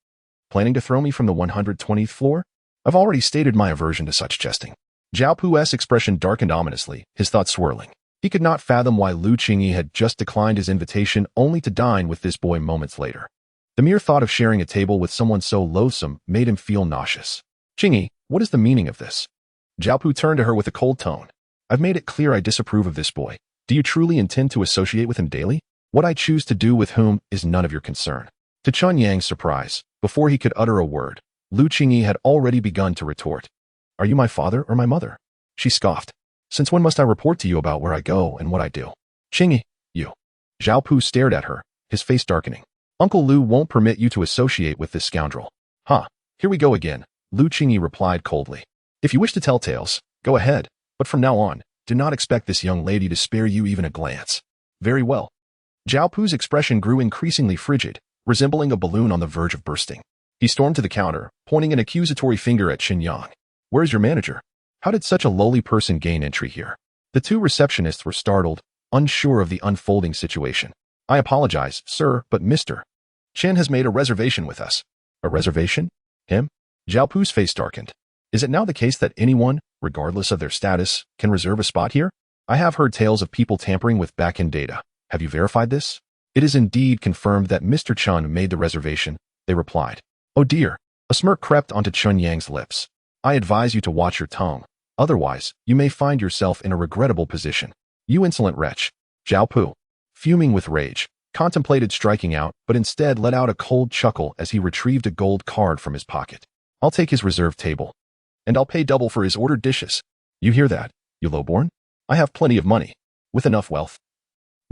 Planning to throw me from the 120th floor? I've already stated my aversion to such jesting. Zhao Pu's expression darkened ominously, his thoughts swirling. He could not fathom why Lu Qingyi had just declined his invitation only to dine with this boy moments later. The mere thought of sharing a table with someone so loathsome made him feel nauseous. Qingyi, what is the meaning of this? Zhao Pu turned to her with a cold tone. I've made it clear I disapprove of this boy. Do you truly intend to associate with him daily? What I choose to do with whom is none of your concern. To Chen Yang's surprise, before he could utter a word, Lu Qingyi had already begun to retort. Are you my father or my mother? She scoffed. Since when must I report to you about where I go and what I do? Qingyi, you. Zhao Pu stared at her, his face darkening. Uncle Lu won't permit you to associate with this scoundrel. Huh, here we go again, Lu Qingyi replied coldly. If you wish to tell tales, go ahead, but from now on, do not expect this young lady to spare you even a glance. Very well. Zhao Pu's expression grew increasingly frigid, resembling a balloon on the verge of bursting. He stormed to the counter, pointing an accusatory finger at Chen Yang. Where's your manager? How did such a lowly person gain entry here? The two receptionists were startled, unsure of the unfolding situation. I apologize, sir, but Mr. Chen has made a reservation with us. A reservation? Him? Zhao Pu's face darkened. Is it now the case that anyone, regardless of their status, can reserve a spot here? I have heard tales of people tampering with back-end data. Have you verified this? It is indeed confirmed that Mr. Chen made the reservation, they replied. Oh dear. A smirk crept onto Chen Yang's lips. I advise you to watch your tongue. Otherwise, you may find yourself in a regrettable position. You insolent wretch. Zhao Pu, fuming with rage, contemplated striking out, but instead let out a cold chuckle as he retrieved a gold card from his pocket. I'll take his reserved table. And I'll pay double for his ordered dishes. You hear that, you lowborn? I have plenty of money. With enough wealth.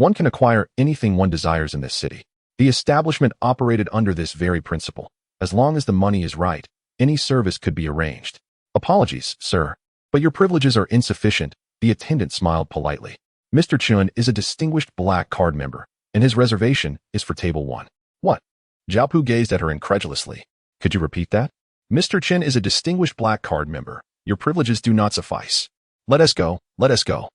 One can acquire anything one desires in this city. The establishment operated under this very principle. As long as the money is right, any service could be arranged. Apologies, sir, but your privileges are insufficient, the attendant smiled politely. Mr. Chen is a distinguished black card member, and his reservation is for table 1. What? Zhao gazed at her incredulously. Could you repeat that? Mr. Chen is a distinguished black card member. Your privileges do not suffice. Let us go, let us go.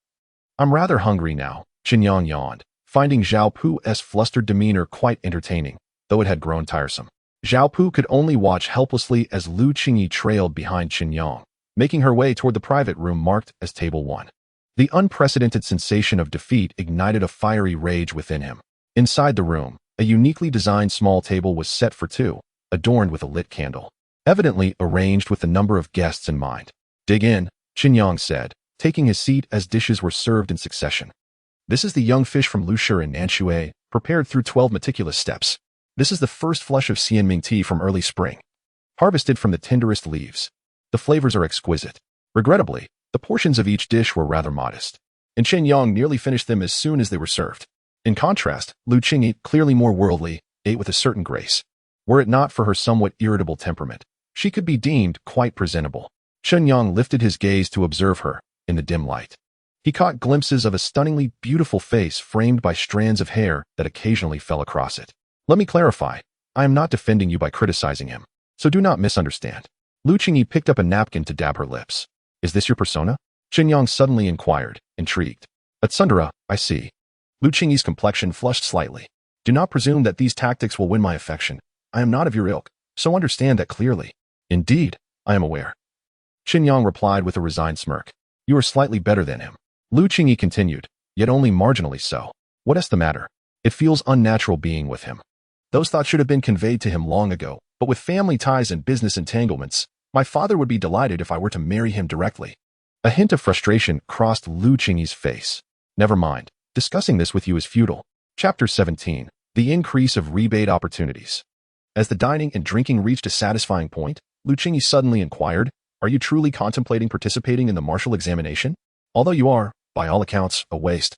I'm rather hungry now, Chen Yang yawned, finding Zhao Pu's flustered demeanor quite entertaining, though it had grown tiresome. Zhao Pu could only watch helplessly as Lu Qingyi trailed behind Chen Yang, making her way toward the private room marked as Table 1. The unprecedented sensation of defeat ignited a fiery rage within him. Inside the room, a uniquely designed small table was set for 2, adorned with a lit candle, evidently arranged with the number of guests in mind. Dig in, Chen Yang said, taking his seat as dishes were served in succession. This is the young fish from Lushi and Nanshui, prepared through 12 meticulous steps. This is the first flush of Xianming tea from early spring, harvested from the tenderest leaves. The flavors are exquisite. Regrettably, the portions of each dish were rather modest, and Chen Yang nearly finished them as soon as they were served. In contrast, Lu Qingyi, clearly more worldly, ate with a certain grace. Were it not for her somewhat irritable temperament, she could be deemed quite presentable. Chen Yang lifted his gaze to observe her in the dim light. He caught glimpses of a stunningly beautiful face framed by strands of hair that occasionally fell across it. Let me clarify, I am not defending you by criticizing him, so do not misunderstand. Lu Qingyi picked up a napkin to dab her lips. Is this your persona? Chen Yang suddenly inquired, intrigued. At Sundara, I see. Lu Qingyi's complexion flushed slightly. Do not presume that these tactics will win my affection. I am not of your ilk, so understand that clearly. Indeed, I am aware. Chen Yang replied with a resigned smirk. You are slightly better than him. Lu Qingyi continued, yet only marginally so. What is the matter? It feels unnatural being with him. Those thoughts should have been conveyed to him long ago, but with family ties and business entanglements, my father would be delighted if I were to marry him directly. A hint of frustration crossed Lu Qingyi's face. Never mind. Discussing this with you is futile. Chapter 17. The Increase of Rebate Opportunities. As the dining and drinking reached a satisfying point, Lu Qingyi suddenly inquired, Are you truly contemplating participating in the martial examination? Although you are, by all accounts, a waste.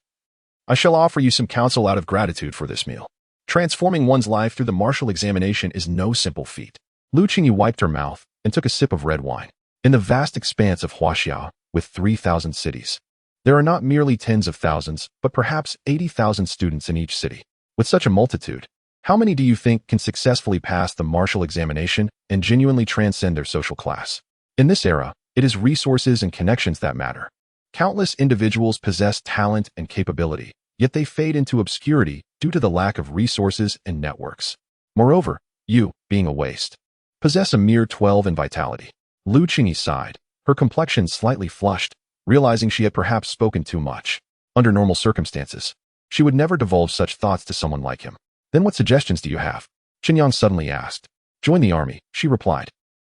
I shall offer you some counsel out of gratitude for this meal. Transforming one's life through the martial examination is no simple feat. Lu Qingyi wiped her mouth and took a sip of red wine. In the vast expanse of Huaxia, with 3,000 cities, there are not merely tens of thousands, but perhaps 80,000 students in each city. With such a multitude, how many do you think can successfully pass the martial examination and genuinely transcend their social class? In this era, it is resources and connections that matter. Countless individuals possess talent and capability, yet they fade into obscurity due to the lack of resources and networks. Moreover, you, being a waste, possess a mere 12 in vitality. Lu Qingyi sighed, her complexion slightly flushed, realizing she had perhaps spoken too much. Under normal circumstances, she would never divulge such thoughts to someone like him. Then what suggestions do you have? Chen Yang suddenly asked. Join the army, she replied.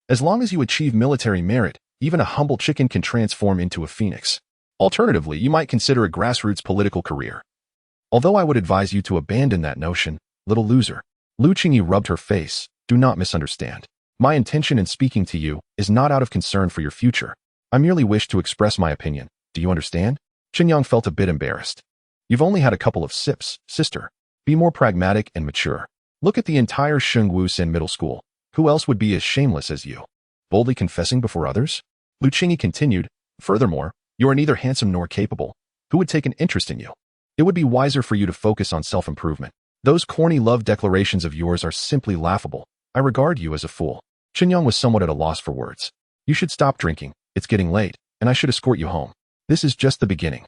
As long as you achieve military merit, even a humble chicken can transform into a phoenix. Alternatively, you might consider a grassroots political career. Although I would advise you to abandon that notion, little loser. Lu Qingyi rubbed her face. Do not misunderstand. My intention in speaking to you is not out of concern for your future. I merely wish to express my opinion. Do you understand? Chen Yang felt a bit embarrassed. You've only had a couple of sips, sister. Be more pragmatic and mature. Look at the entire Shengwu Sen Middle School. Who else would be as shameless as you? Boldly confessing before others? Lu Qingyi continued, furthermore, you are neither handsome nor capable. Who would take an interest in you? It would be wiser for you to focus on self-improvement. Those corny love declarations of yours are simply laughable. I regard you as a fool. Chen Yang was somewhat at a loss for words. You should stop drinking. It's getting late, and I should escort you home. This is just the beginning.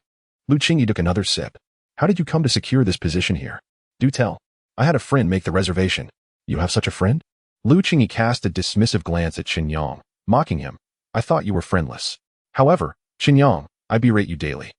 Lu Qingyi took another sip. How did you come to secure this position here? Do tell. I had a friend make the reservation. You have such a friend? Lu Qingyi cast a dismissive glance at Chen Yang, mocking him. I thought you were friendless. However, Chen Yang, I berate you daily.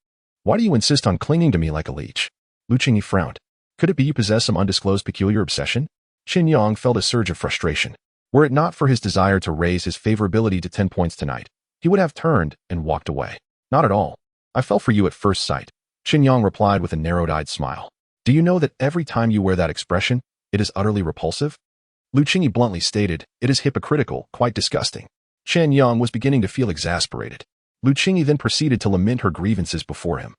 Why do you insist on clinging to me like a leech? Lu Qingyi frowned. Could it be you possess some undisclosed peculiar obsession? Chen Yang felt a surge of frustration. Were it not for his desire to raise his favorability to 10 points tonight, he would have turned and walked away. Not at all. I fell for you at first sight. Chen Yang replied with a narrowed-eyed smile. Do you know that every time you wear that expression, it is utterly repulsive? Lu Qingyi bluntly stated, it is hypocritical, quite disgusting. Chen Yang was beginning to feel exasperated. Lu Qingyi then proceeded to lament her grievances before him.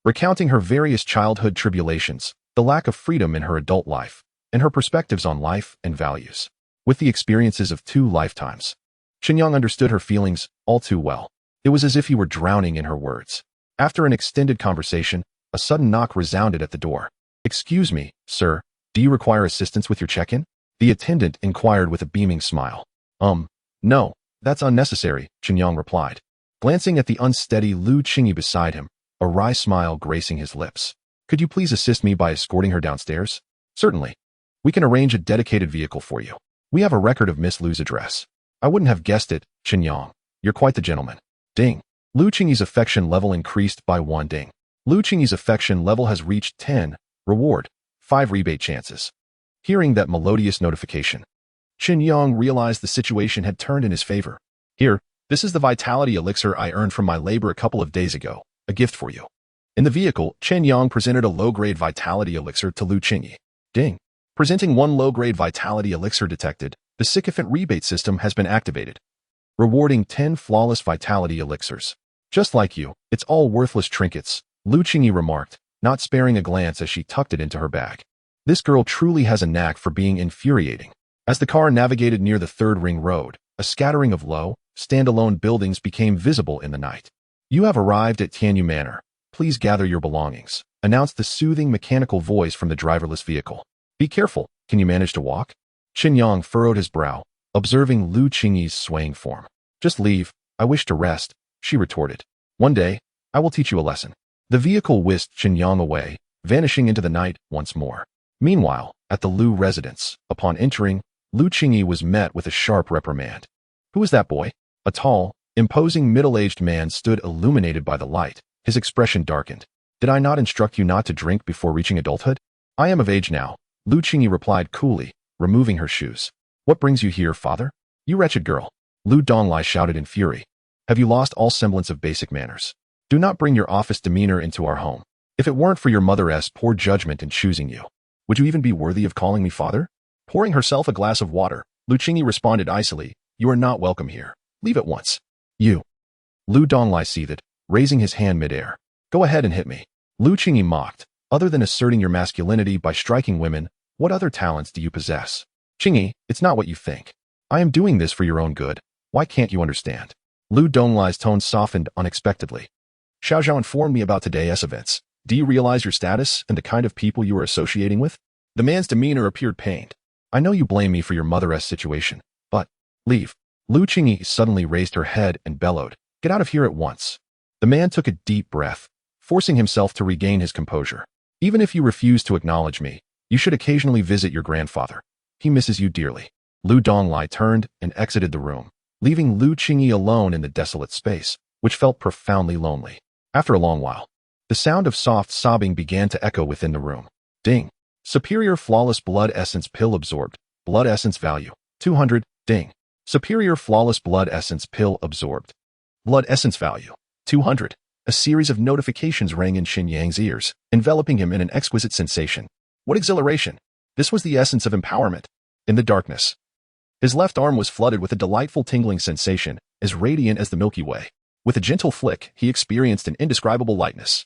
recounting her various childhood tribulations, the lack of freedom in her adult life, and her perspectives on life and values. With the experiences of 2 lifetimes, Chen Yang understood her feelings all too well. It was as if he were drowning in her words. After an extended conversation, a sudden knock resounded at the door. "Excuse me, sir, do you require assistance with your check-in?" The attendant inquired with a beaming smile. No, that's unnecessary," Chen Yang replied, glancing at the unsteady Lu Qingyi beside him, a wry smile gracing his lips. "Could you please assist me by escorting her downstairs?" "Certainly. We can arrange a dedicated vehicle for you. We have a record of Miss Lu's address." "I wouldn't have guessed it, Chen Yang. You're quite the gentleman." Ding. Lu Qingyi's affection level increased by 1 ding. Lu Qingyi's affection level has reached 10. Reward, 5 rebate chances. Hearing that melodious notification, Chen Yang realized the situation had turned in his favor. "Here, this is the vitality elixir I earned from my labor a couple of days ago, a gift for you." In the vehicle, Chen Yang presented a low-grade vitality elixir to Lu Qingyi. Ding. Presenting 1 low-grade vitality elixir detected, the sycophant rebate system has been activated, rewarding 10 flawless vitality elixirs. "Just like you, it's all worthless trinkets," Lu Qingyi remarked, not sparing a glance as she tucked it into her bag. This girl truly has a knack for being infuriating. As the car navigated near the 3rd ring road, a scattering of low, standalone buildings became visible in the night. "You have arrived at Tianyu Manor. Please gather your belongings," announced the soothing mechanical voice from the driverless vehicle. "Be careful, can you manage to walk?" Chen Yang furrowed his brow, observing Lu Qingyi's swaying form. "Just leave, I wish to rest," she retorted. "One day, I will teach you a lesson." The vehicle whisked Chen Yang away, vanishing into the night once more. Meanwhile, at the Lu residence, upon entering, Lu Qingyi was met with a sharp reprimand. "Who is that boy?" A tall, imposing middle-aged man stood illuminated by the light, his expression darkened. "Did I not instruct you not to drink before reaching adulthood?" "I am of age now," Lu Qingyi replied coolly, removing her shoes. "What brings you here, father?" "You wretched girl," Lu Donglai shouted in fury. "Have you lost all semblance of basic manners? Do not bring your office demeanor into our home. If it weren't for your mother's poor judgment in choosing you, would you even be worthy of calling me father?" Pouring herself a glass of water, Lu Qingyi responded icily, "You are not welcome here. Leave at once." "You." Lu Donglai seethed, raising his hand mid-air. "Go ahead and hit me." Lu Qingyi mocked. "Other than asserting your masculinity by striking women, what other talents do you possess?" "Qingyi, it's not what you think. I am doing this for your own good. Why can't you understand?" Lu Donglai's tone softened unexpectedly. "Xiao Zhao informed me about today's events. Do you realize your status and the kind of people you are associating with?" The man's demeanor appeared pained. "I know you blame me for your mother's situation, but leave." Lu Qingyi suddenly raised her head and bellowed, "Get out of here at once." The man took a deep breath, forcing himself to regain his composure. "Even if you refuse to acknowledge me, you should occasionally visit your grandfather. He misses you dearly." Lu Donglai turned and exited the room, leaving Lu Qingyi alone in the desolate space, which felt profoundly lonely. After a long while, the sound of soft sobbing began to echo within the room. Ding. Superior Flawless Blood Essence Pill absorbed. Blood Essence value, 200. Ding. Superior Flawless Blood Essence Pill absorbed. Blood Essence value, 200. A series of notifications rang in Chen Yang's ears, enveloping him in an exquisite sensation. What exhilaration! This was the essence of empowerment. In the darkness, his left arm was flooded with a delightful tingling sensation, as radiant as the Milky Way. With a gentle flick, he experienced an indescribable lightness.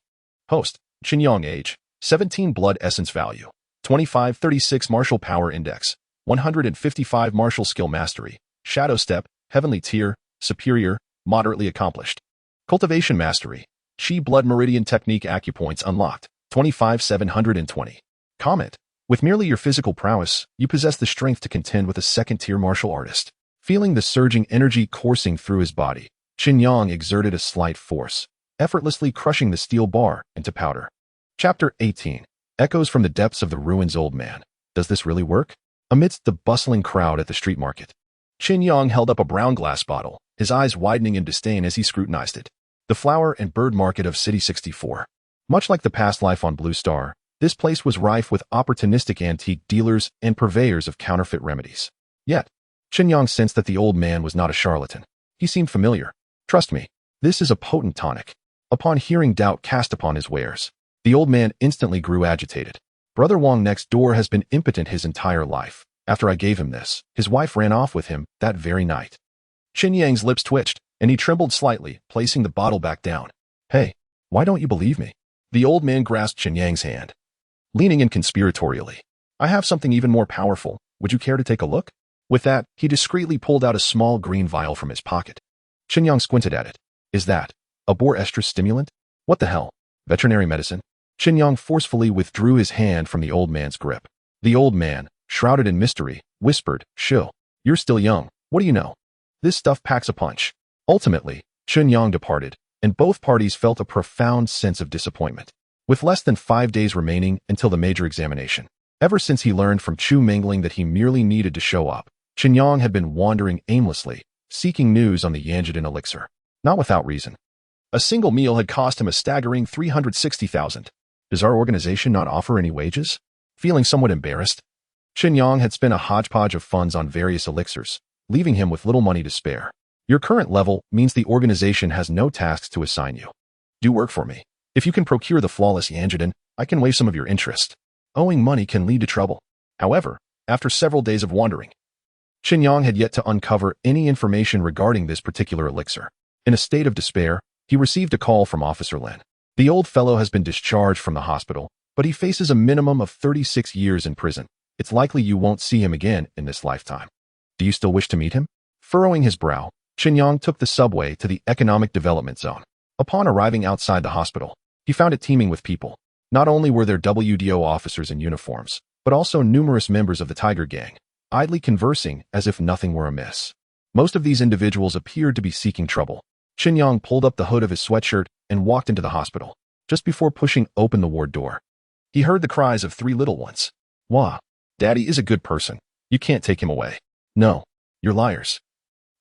Host, Chen Yang age, 17 Blood Essence value, 2536 Martial Power Index, 155 Martial Skill Mastery, Shadow Step, Heavenly Tier, Superior, Moderately Accomplished. Cultivation Mastery, Qi Blood Meridian Technique Acupoints unlocked, 25720. Comment. With merely your physical prowess, you possess the strength to contend with a second-tier martial artist. Feeling the surging energy coursing through his body, Chen Yang exerted a slight force, effortlessly crushing the steel bar into powder. Chapter 18. Echoes from the depths of the ruins. Old man, does this really work? Amidst the bustling crowd at the street market, Chen Yang held up a brown glass bottle, his eyes widening in disdain as he scrutinized it. The flower and bird market of City 64. Much like the past life on Blue Star, this place was rife with opportunistic antique dealers and purveyors of counterfeit remedies. Yet, Chen Yang sensed that the old man was not a charlatan. He seemed familiar. Trust me, this is a potent tonic. Upon hearing doubt cast upon his wares, the old man instantly grew agitated. Brother Wang next door has been impotent his entire life. After I gave him this, his wife ran off with him that very night. Chen Yang's lips twitched, and he trembled slightly, placing the bottle back down. Hey, why don't you believe me? The old man grasped Chen Yang's hand, leaning in conspiratorially. I have something even more powerful. Would you care to take a look? With that, he discreetly pulled out a small green vial from his pocket. Chen Yang squinted at it. Is that a bore estrus stimulant? What the hell? Veterinary medicine? Chen Yang forcefully withdrew his hand from the old man's grip. The old man, shrouded in mystery, whispered, "Shill, you're still young. What do you know? This stuff packs a punch." Ultimately, Chen Yang departed, and both parties felt a profound sense of disappointment. With less than 5 days remaining until the major examination, ever since he learned from Chu Mingling that he merely needed to show up, Chen Yang had been wandering aimlessly, seeking news on the Yanjidin elixir. Not without reason. A single meal had cost him a staggering 360,000. Does our organization not offer any wages? Feeling somewhat embarrassed, Chen Yang had spent a hodgepodge of funds on various elixirs, leaving him with little money to spare. Your current level means the organization has no tasks to assign you. Do work for me. If you can procure the flawless Yanjidin, I can waive some of your interest. Owing money can lead to trouble. However, after several days of wandering, Chen Yang had yet to uncover any information regarding this particular elixir. In a state of despair, he received a call from Officer Lin. The old fellow has been discharged from the hospital, but he faces a minimum of 36 years in prison. It's likely you won't see him again in this lifetime. Do you still wish to meet him? Furrowing his brow, Chen Yang took the subway to the economic development zone. Upon arriving outside the hospital, he found it teeming with people. Not only were there WDO officers in uniforms, but also numerous members of the Tiger Gang, idly conversing as if nothing were amiss. Most of these individuals appeared to be seeking trouble. Chen Yang pulled up the hood of his sweatshirt and walked into the hospital. Just before pushing open the ward door, he heard the cries of 3 little ones. Wah, Daddy is a good person. You can't take him away. No, you're liars.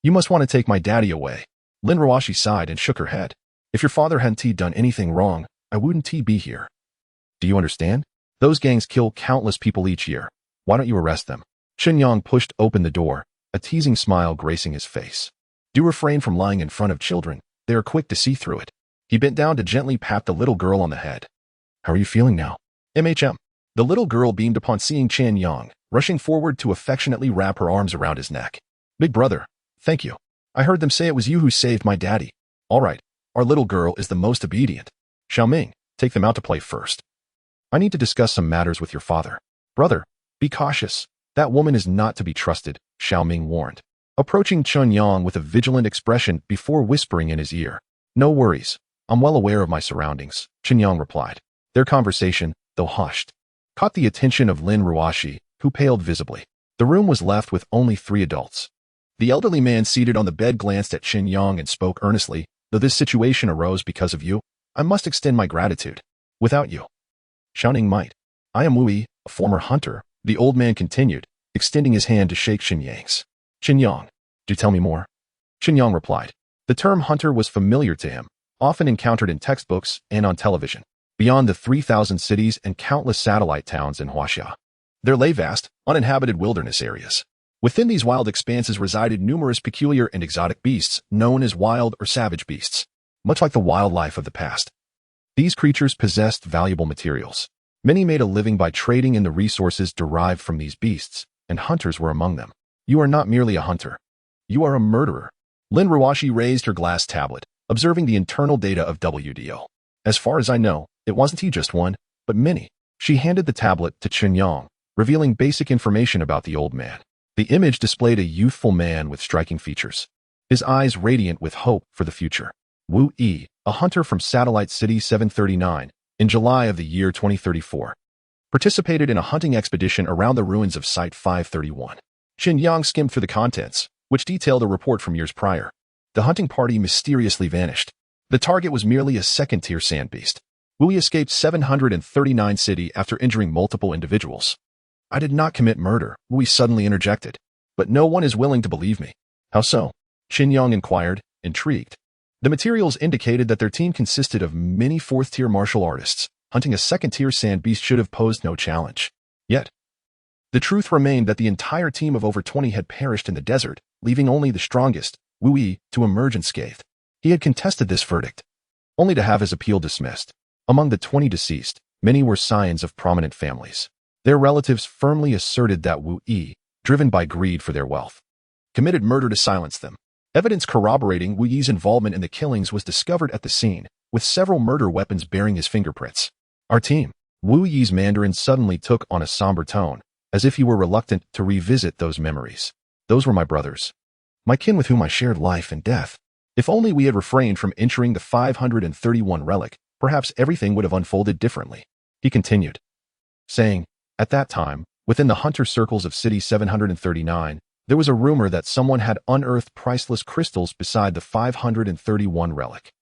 You must want to take my daddy away. Lin Rawashi sighed and shook her head. If your father hadn't done anything wrong, I wouldn't be here. Do you understand? Those gangs kill countless people each year. Why don't you arrest them? Chen Yang pushed open the door, a teasing smile gracing his face. Do refrain from lying in front of children. They are quick to see through it. He bent down to gently pat the little girl on the head. How are you feeling now? MHM. The little girl beamed upon seeing Chen Yang, rushing forward to affectionately wrap her arms around his neck. Big brother, thank you. I heard them say it was you who saved my daddy. All right, our little girl is the most obedient. Xiaoming, take them out to play first. I need to discuss some matters with your father. Brother, be cautious. That woman is not to be trusted, Xiaoming warned, approaching Chen Yang with a vigilant expression before whispering in his ear. No worries. I'm well aware of my surroundings, Chen Yang replied. Their conversation, though hushed, caught the attention of Lin Ruashi, who paled visibly. The room was left with only 3 adults. The elderly man seated on the bed glanced at Chen Yang and spoke earnestly. Though this situation arose because of you, I must extend my gratitude. Without you, Xiaoning might. I am Wu Yi, a former hunter, the old man continued, extending his hand to shake Chen Yang's. Chen Yang, do tell me more. Chen Yang replied. The term hunter was familiar to him, often encountered in textbooks and on television. Beyond the 3,000 cities and countless satellite towns in Huaxia, there lay vast, uninhabited wilderness areas. Within these wild expanses resided numerous peculiar and exotic beasts known as wild or savage beasts, much like the wildlife of the past. These creatures possessed valuable materials. Many made a living by trading in the resources derived from these beasts, and hunters were among them. You are not merely a hunter. You are a murderer. Lin Rawashi raised her glass tablet, observing the internal data of WDO. As far as I know, it wasn't just one, but many. She handed the tablet to Chen Yang, revealing basic information about the old man. The image displayed a youthful man with striking features, his eyes radiant with hope for the future. Wu Yi, a hunter from Satellite City 739, in July of the year 2034, participated in a hunting expedition around the ruins of Site 531. Chen Yang skimmed through the contents, which detailed a report from years prior. The hunting party mysteriously vanished. The target was merely a second-tier sand beast. Wu Yi escaped 739 city after injuring multiple individuals. I did not commit murder, Wu Yi suddenly interjected. But no one is willing to believe me. How so? Chen Yang inquired, intrigued. The materials indicated that their team consisted of many 4th-tier martial artists. Hunting a second-tier sand beast should have posed no challenge. Yet, the truth remained that the entire team of over 20 had perished in the desert, leaving only the strongest, Wu Yi, to emerge unscathed. He had contested this verdict, only to have his appeal dismissed. Among the 20 deceased, many were scions of prominent families. Their relatives firmly asserted that Wu Yi, driven by greed for their wealth, committed murder to silence them. Evidence corroborating Wu Yi's involvement in the killings was discovered at the scene, with several murder weapons bearing his fingerprints. Our team. Wu Yi's Mandarin suddenly took on a somber tone, as if he were reluctant to revisit those memories. Those were my brothers. My kin with whom I shared life and death. If only we had refrained from entering the 531 relic, perhaps everything would have unfolded differently. He continued, saying, at that time, within the hunter circles of City 739, there was a rumor that someone had unearthed priceless crystals beside the 531 relic.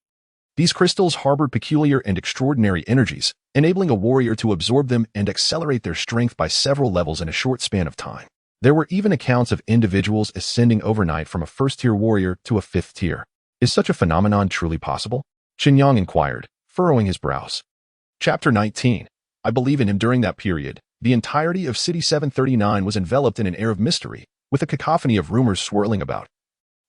These crystals harbored peculiar and extraordinary energies, enabling a warrior to absorb them and accelerate their strength by several levels in a short span of time. There were even accounts of individuals ascending overnight from a first-tier warrior to a fifth tier. Is such a phenomenon truly possible? Chen Yang inquired, furrowing his brows. Chapter 19. I believe in him. During that period, the entirety of City 739 was enveloped in an air of mystery, with a cacophony of rumors swirling about.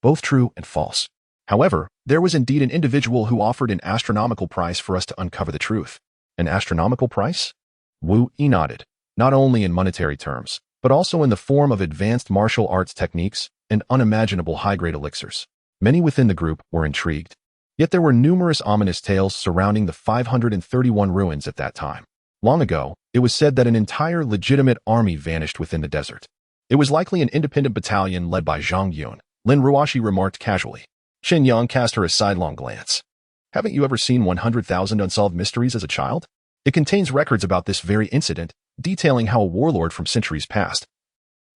Both true and false. However, there was indeed an individual who offered an astronomical price for us to uncover the truth. An astronomical price? Wu Yi nodded, not only in monetary terms, but also in the form of advanced martial arts techniques and unimaginable high-grade elixirs. Many within the group were intrigued. Yet there were numerous ominous tales surrounding the 531 ruins at that time. Long ago, it was said that an entire legitimate army vanished within the desert. It was likely an independent battalion led by Zhang Yun, Lin Ruoxi remarked casually. Chen Yang cast her a sidelong glance. Haven't you ever seen 100,000 Unsolved Mysteries as a child? It contains records about this very incident, detailing how a warlord from centuries past,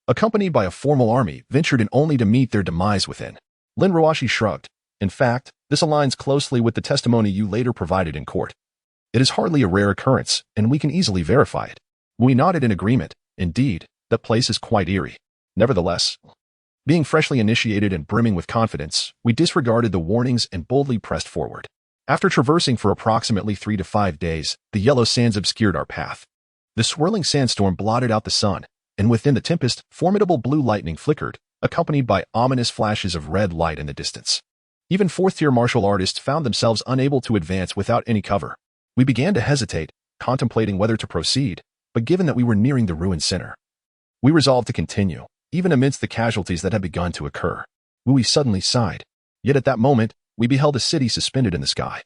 accompanied by a formal army, ventured in only to meet their demise within. Lin Ruoxi shrugged. In fact, this aligns closely with the testimony you later provided in court. It is hardly a rare occurrence, and we can easily verify it. We nodded in agreement. Indeed, that place is quite eerie. Nevertheless, being freshly initiated and brimming with confidence, we disregarded the warnings and boldly pressed forward. After traversing for approximately 3 to 5 days, the yellow sands obscured our path. The swirling sandstorm blotted out the sun, and within the tempest, formidable blue lightning flickered, accompanied by ominous flashes of red light in the distance. Even fourth-tier martial artists found themselves unable to advance without any cover. We began to hesitate, contemplating whether to proceed, but given that we were nearing the ruined center, we resolved to continue, even amidst the casualties that had begun to occur. Wu Yi suddenly sighed. Yet at that moment, we beheld a city suspended in the sky.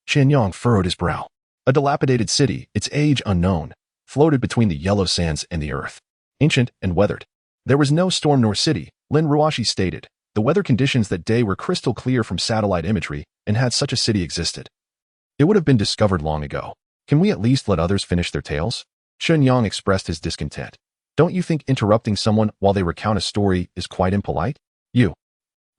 Chen Yang furrowed his brow. A dilapidated city, its age unknown, floated between the yellow sands and the earth. Ancient and weathered. There was no storm nor city, Lin Ruoxi stated. The weather conditions that day were crystal clear from satellite imagery, and had such a city existed, it would have been discovered long ago. Can we at least let others finish their tales? Chen Yang expressed his discontent. Don't you think interrupting someone while they recount a story is quite impolite? You.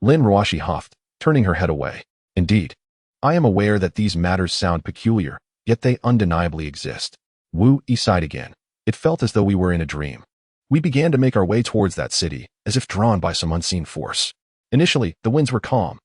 Lin Ruoxi huffed, turning her head away. Indeed. I am aware that these matters sound peculiar, yet they undeniably exist. Wu Yi sighed again. It felt as though we were in a dream. We began to make our way towards that city, as if drawn by some unseen force. Initially, the winds were calm,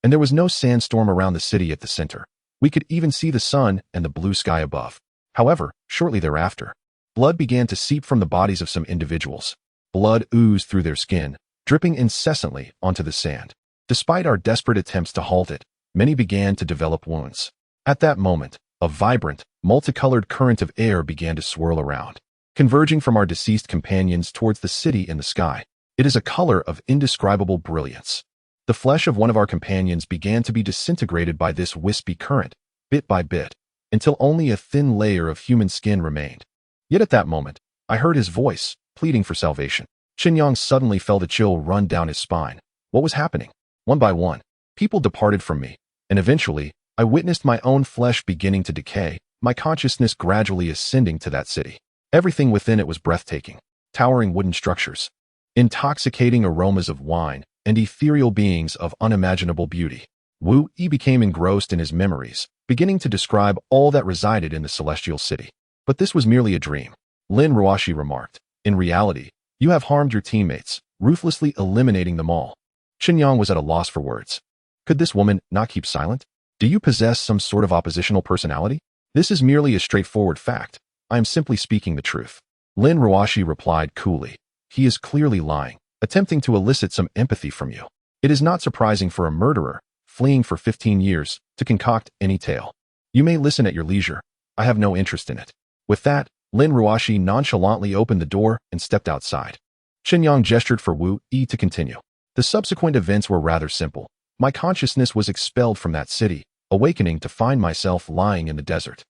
and there was no sandstorm around the city at the center. We could even see the sun and the blue sky above. However, shortly thereafter, blood began to seep from the bodies of some individuals. Blood oozed through their skin, dripping incessantly onto the sand. Despite our desperate attempts to halt it, many began to develop wounds. At that moment, a vibrant, multicolored current of air began to swirl around, converging from our deceased companions towards the city in the sky. It is a color of indescribable brilliance. The flesh of one of our companions began to be disintegrated by this wispy current, bit by bit, until only a thin layer of human skin remained. Yet at that moment, I heard his voice, pleading for salvation. Chen Yang suddenly felt a chill run down his spine. What was happening? One by one, people departed from me, and eventually, I witnessed my own flesh beginning to decay, my consciousness gradually ascending to that city. Everything within it was breathtaking. Towering wooden structures, intoxicating aromas of wine, and ethereal beings of unimaginable beauty. Wu Yi became engrossed in his memories, beginning to describe all that resided in the celestial city. But this was merely a dream. Lin Ruoxi remarked. In reality, you have harmed your teammates, ruthlessly eliminating them all. Chen Yang was at a loss for words. Could this woman not keep silent? Do you possess some sort of oppositional personality? This is merely a straightforward fact. I am simply speaking the truth. Lin Ruoxi replied coolly. He is clearly lying, attempting to elicit some empathy from you. It is not surprising for a murderer, fleeing for 15 years, to concoct any tale. You may listen at your leisure. I have no interest in it. With that, Lin Ruoxi nonchalantly opened the door and stepped outside. Chen Yang gestured for Wu Yi to continue. The subsequent events were rather simple. My consciousness was expelled from that city, awakening to find myself lying in the desert.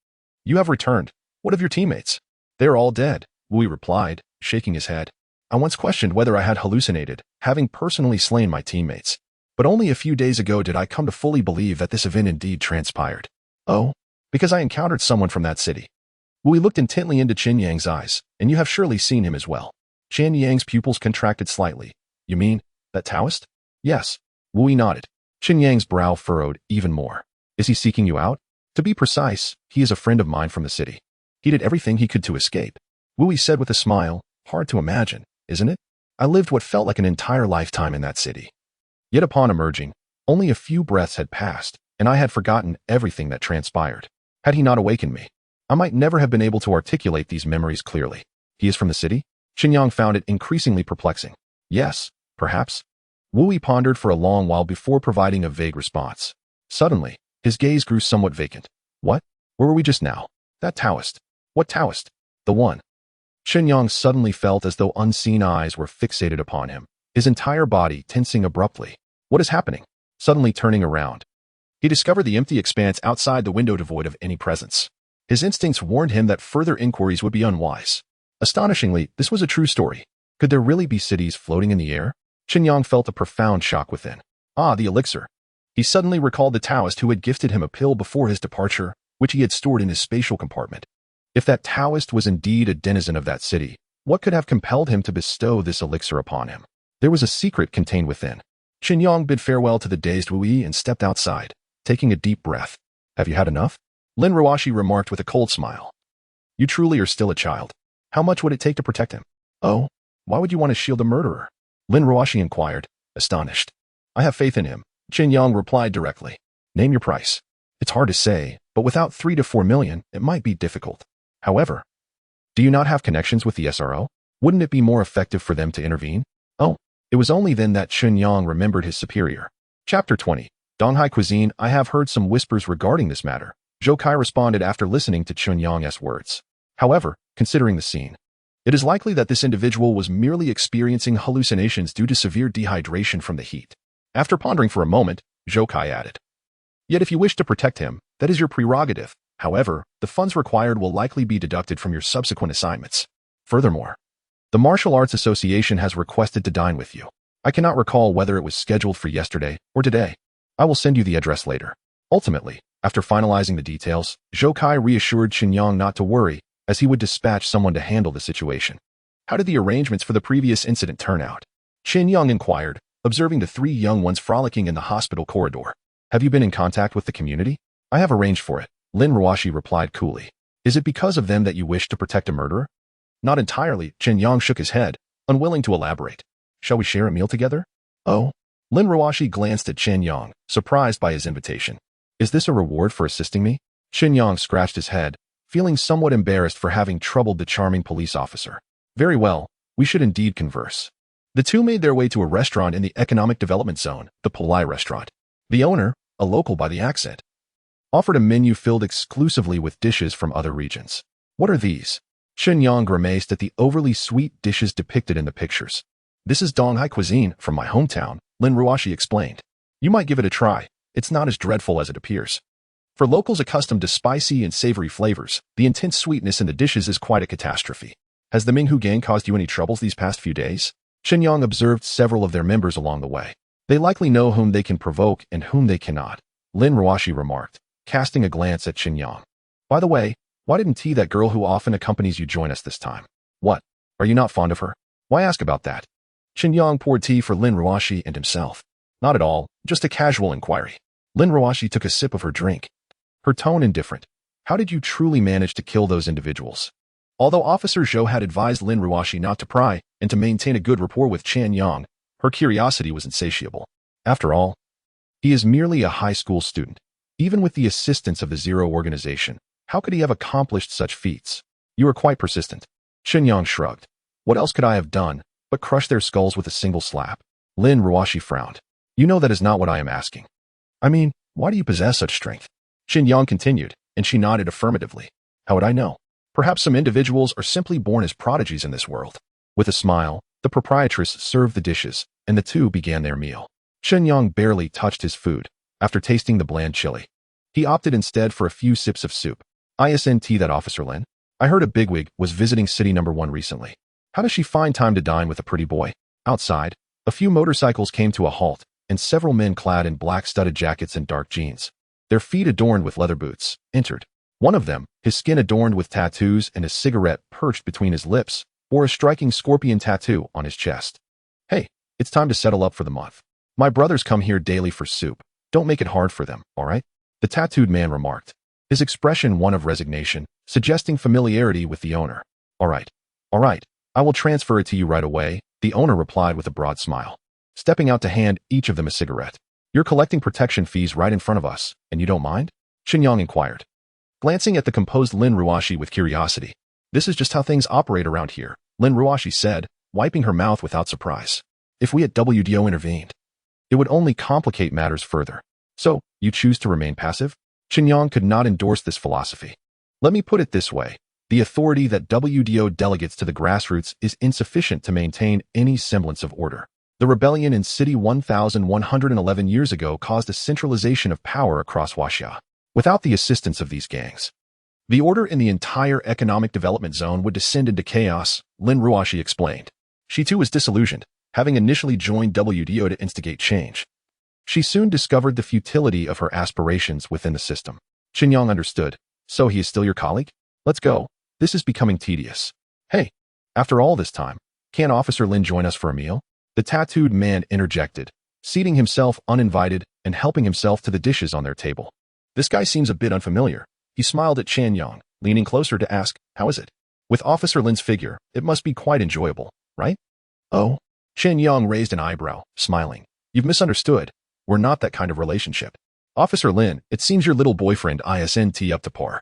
You have returned. What of your teammates? They are all dead, Wui replied, shaking his head. I once questioned whether I had hallucinated, having personally slain my teammates. But only a few days ago did I come to fully believe that this event indeed transpired. Oh, because I encountered someone from that city. Wui looked intently into Chen Yang's eyes, and you have surely seen him as well. Chen Yang's pupils contracted slightly. You mean, that Taoist? Yes. Wui nodded. Chen Yang's brow furrowed even more. Is he seeking you out? To be precise, he is a friend of mine from the city. He did everything he could to escape. Wui said with a smile, hard to imagine, isn't it? I lived what felt like an entire lifetime in that city. Yet upon emerging, only a few breaths had passed, and I had forgotten everything that transpired. Had he not awakened me, I might never have been able to articulate these memories clearly. He is from the city? Chen Yang found it increasingly perplexing. Yes, perhaps. Wui pondered for a long while before providing a vague response. Suddenly, his gaze grew somewhat vacant. What? Where were we just now? That Taoist. What Taoist? The one. Chen Yang suddenly felt as though unseen eyes were fixated upon him, his entire body tensing abruptly. What is happening? Suddenly turning around, he discovered the empty expanse outside the window devoid of any presence. His instincts warned him that further inquiries would be unwise. Astonishingly, this was a true story. Could there really be cities floating in the air? Chen Yang felt a profound shock within. Ah, the elixir. He suddenly recalled the Taoist who had gifted him a pill before his departure, which he had stored in his spatial compartment. If that Taoist was indeed a denizen of that city, what could have compelled him to bestow this elixir upon him? There was a secret contained within. Chen Yang bid farewell to the dazed Wui and stepped outside, taking a deep breath. Have you had enough? Lin Ruoshi remarked with a cold smile. You truly are still a child. How much would it take to protect him? Oh, why would you want to shield a murderer? Lin Ruoshi inquired, astonished. I have faith in him, Chen Yang replied directly. Name your price. It's hard to say, but without 3 to 4 million, it might be difficult. However, do you not have connections with the SRO? Wouldn't it be more effective for them to intervene? Oh, it was only then that Chen Yang remembered his superior. Chapter 20. Donghai Cuisine. I have heard some whispers regarding this matter, Zhou Kai responded after listening to Chen Yang's words. However, considering the scene, it is likely that this individual was merely experiencing hallucinations due to severe dehydration from the heat. After pondering for a moment, Zhou Kai added, Yet if you wish to protect him, that is your prerogative. However, the funds required will likely be deducted from your subsequent assignments. Furthermore, the Martial Arts Association has requested to dine with you. I cannot recall whether it was scheduled for yesterday or today. I will send you the address later. Ultimately, after finalizing the details, Zhou Kai reassured Chen Yang not to worry, as he would dispatch someone to handle the situation. How did the arrangements for the previous incident turn out? Chen Yang inquired, observing the 3 young ones frolicking in the hospital corridor. Have you been in contact with the community? I have arranged for it, Lin Ruoshi replied coolly. Is it because of them that you wish to protect a murderer? Not entirely, Chen Yang shook his head, unwilling to elaborate. Shall we share a meal together? Oh. Lin Ruoshi glanced at Chen Yang, surprised by his invitation. Is this a reward for assisting me? Chen Yang scratched his head, feeling somewhat embarrassed for having troubled the charming police officer. Very well, we should indeed converse. The two made their way to a restaurant in the Economic Development Zone, the Polai restaurant. The owner, a local by the accent, offered a menu filled exclusively with dishes from other regions. What are these? Chen Yang grimaced at the overly sweet dishes depicted in the pictures. This is Donghai Cuisine from my hometown, Lin Ruoshi explained. You might give it a try. It's not as dreadful as it appears. For locals accustomed to spicy and savory flavors, the intense sweetness in the dishes is quite a catastrophe. Has the Minghu gang caused you any troubles these past few days? Chen Yang observed several of their members along the way. They likely know whom they can provoke and whom they cannot, Lin Ruoshi remarked, casting a glance at Chen Yang. By the way, why didn't T, that girl who often accompanies you, join us this time? What? Are you not fond of her? Why ask about that? Chen Yang poured tea for Lin Ruoshi and himself. Not at all, just a casual inquiry. Lin Ruoshi took a sip of her drink, her tone indifferent. How did you truly manage to kill those individuals? Although Officer Zhou had advised Lin Ruoshi not to pry and to maintain a good rapport with Chen Yang, her curiosity was insatiable. After all, he is merely a high school student. Even with the assistance of the Zero organization, how could he have accomplished such feats? You are quite persistent. Chen Yang shrugged. What else could I have done but crush their skulls with a single slap? Lin Ruoshi frowned. You know that is not what I am asking. I mean, why do you possess such strength? Chen Yang continued, and she nodded affirmatively. How would I know? Perhaps some individuals are simply born as prodigies in this world. With a smile, the proprietress served the dishes, and the two began their meal. Chen Yang barely touched his food. After tasting the bland chili, He opted instead for a few sips of soup. "Isn't that Officer Lin? I heard a bigwig was visiting city number 1 recently. How does she find time to dine with a pretty boy?" Outside, a few motorcycles came to a halt, and several men clad in black studded jackets and dark jeans, their feet adorned with leather boots, entered. One of them, his skin adorned with tattoos and a cigarette perched between his lips, bore a striking scorpion tattoo on his chest. "Hey, it's time to settle up for the month. My brothers come here daily for soup. Don't make it hard for them, all right?" The tattooed man remarked, his expression one of resignation, suggesting familiarity with the owner. All right, I will transfer it to you right away," the owner replied with a broad smile, stepping out to hand each of them a cigarette. "You're collecting protection fees right in front of us, and you don't mind?" Chen Yang inquired, glancing at the composed Lin Ruashi with curiosity. "This is just how things operate around here," Lin Ruashi said, wiping her mouth without surprise. "If we at WDO intervened, it would only complicate matters further. So, you choose to remain passive?" Chen Yang could not endorse this philosophy. "Let me put it this way. The authority that WDO delegates to the grassroots is insufficient to maintain any semblance of order. The rebellion in City 1111 years ago caused a centralization of power across Huaxia. Without the assistance of these gangs, the order in the entire economic development zone would descend into chaos," Lin Ruashi explained. She too was disillusioned, having initially joined WDO to instigate change. She soon discovered the futility of her aspirations within the system. Chen Yang understood. "So he is still your colleague? Let's go. This is becoming tedious." "Hey, after all this time, can't Officer Lin join us for a meal?" The tattooed man interjected, seating himself uninvited and helping himself to the dishes on their table. "This guy seems a bit unfamiliar." He smiled at Chen Yang, leaning closer to ask, "How is it?" "With Officer Lin's figure, it must be quite enjoyable, right?" "Oh?" Chen Yang raised an eyebrow, smiling. "You've misunderstood. We're not that kind of relationship. Officer Lin, it seems your little boyfriend isn't up to par."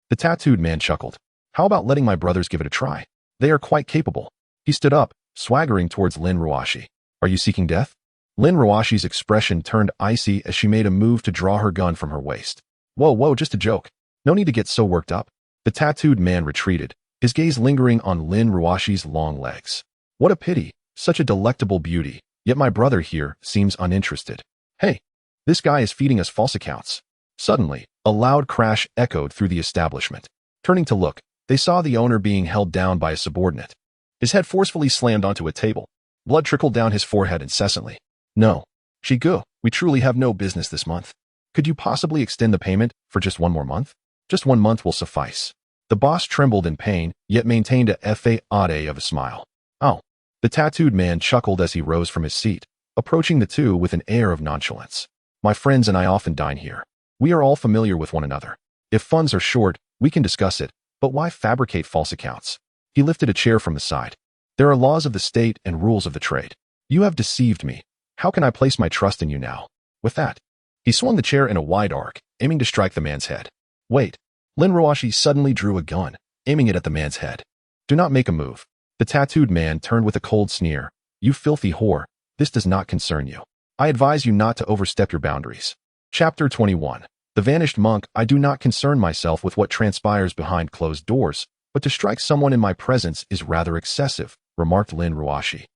The tattooed man chuckled. "How about letting my brothers give it a try? They are quite capable." He stood up, swaggering towards Lin Ruashi. "Are you seeking death?" Lin Ruashi's expression turned icy as she made a move to draw her gun from her waist. Whoa, just a joke. No need to get so worked up." The tattooed man retreated, his gaze lingering on Lin Ruashi's long legs. "What a pity, such a delectable beauty, yet my brother here seems uninterested. Hey, this guy is feeding us false accounts." Suddenly, a loud crash echoed through the establishment. Turning to look, they saw the owner being held down by a subordinate. His head forcefully slammed onto a table. Blood trickled down his forehead incessantly. "No, Shigu, we truly have no business this month. Could you possibly extend the payment for just one more month? Just 1 month will suffice." The boss trembled in pain, yet maintained a facade of a smile. "Oh." The tattooed man chuckled as he rose from his seat, approaching the two with an air of nonchalance. "My friends and I often dine here. We are all familiar with one another. If funds are short, we can discuss it, but why fabricate false accounts?" He lifted a chair from the side. "There are laws of the state and rules of the trade. You have deceived me. How can I place my trust in you now?" With that, he swung the chair in a wide arc, aiming to strike the man's head. "Wait." Lin Ruashi suddenly drew a gun, aiming it at the man's head. "Do not make a move." The tattooed man turned with a cold sneer. "You filthy whore, this does not concern you. I advise you not to overstep your boundaries." Chapter 21. The Vanished Monk. "I do not concern myself with what transpires behind closed doors, but to strike someone in my presence is rather excessive," remarked Lin Ruashi,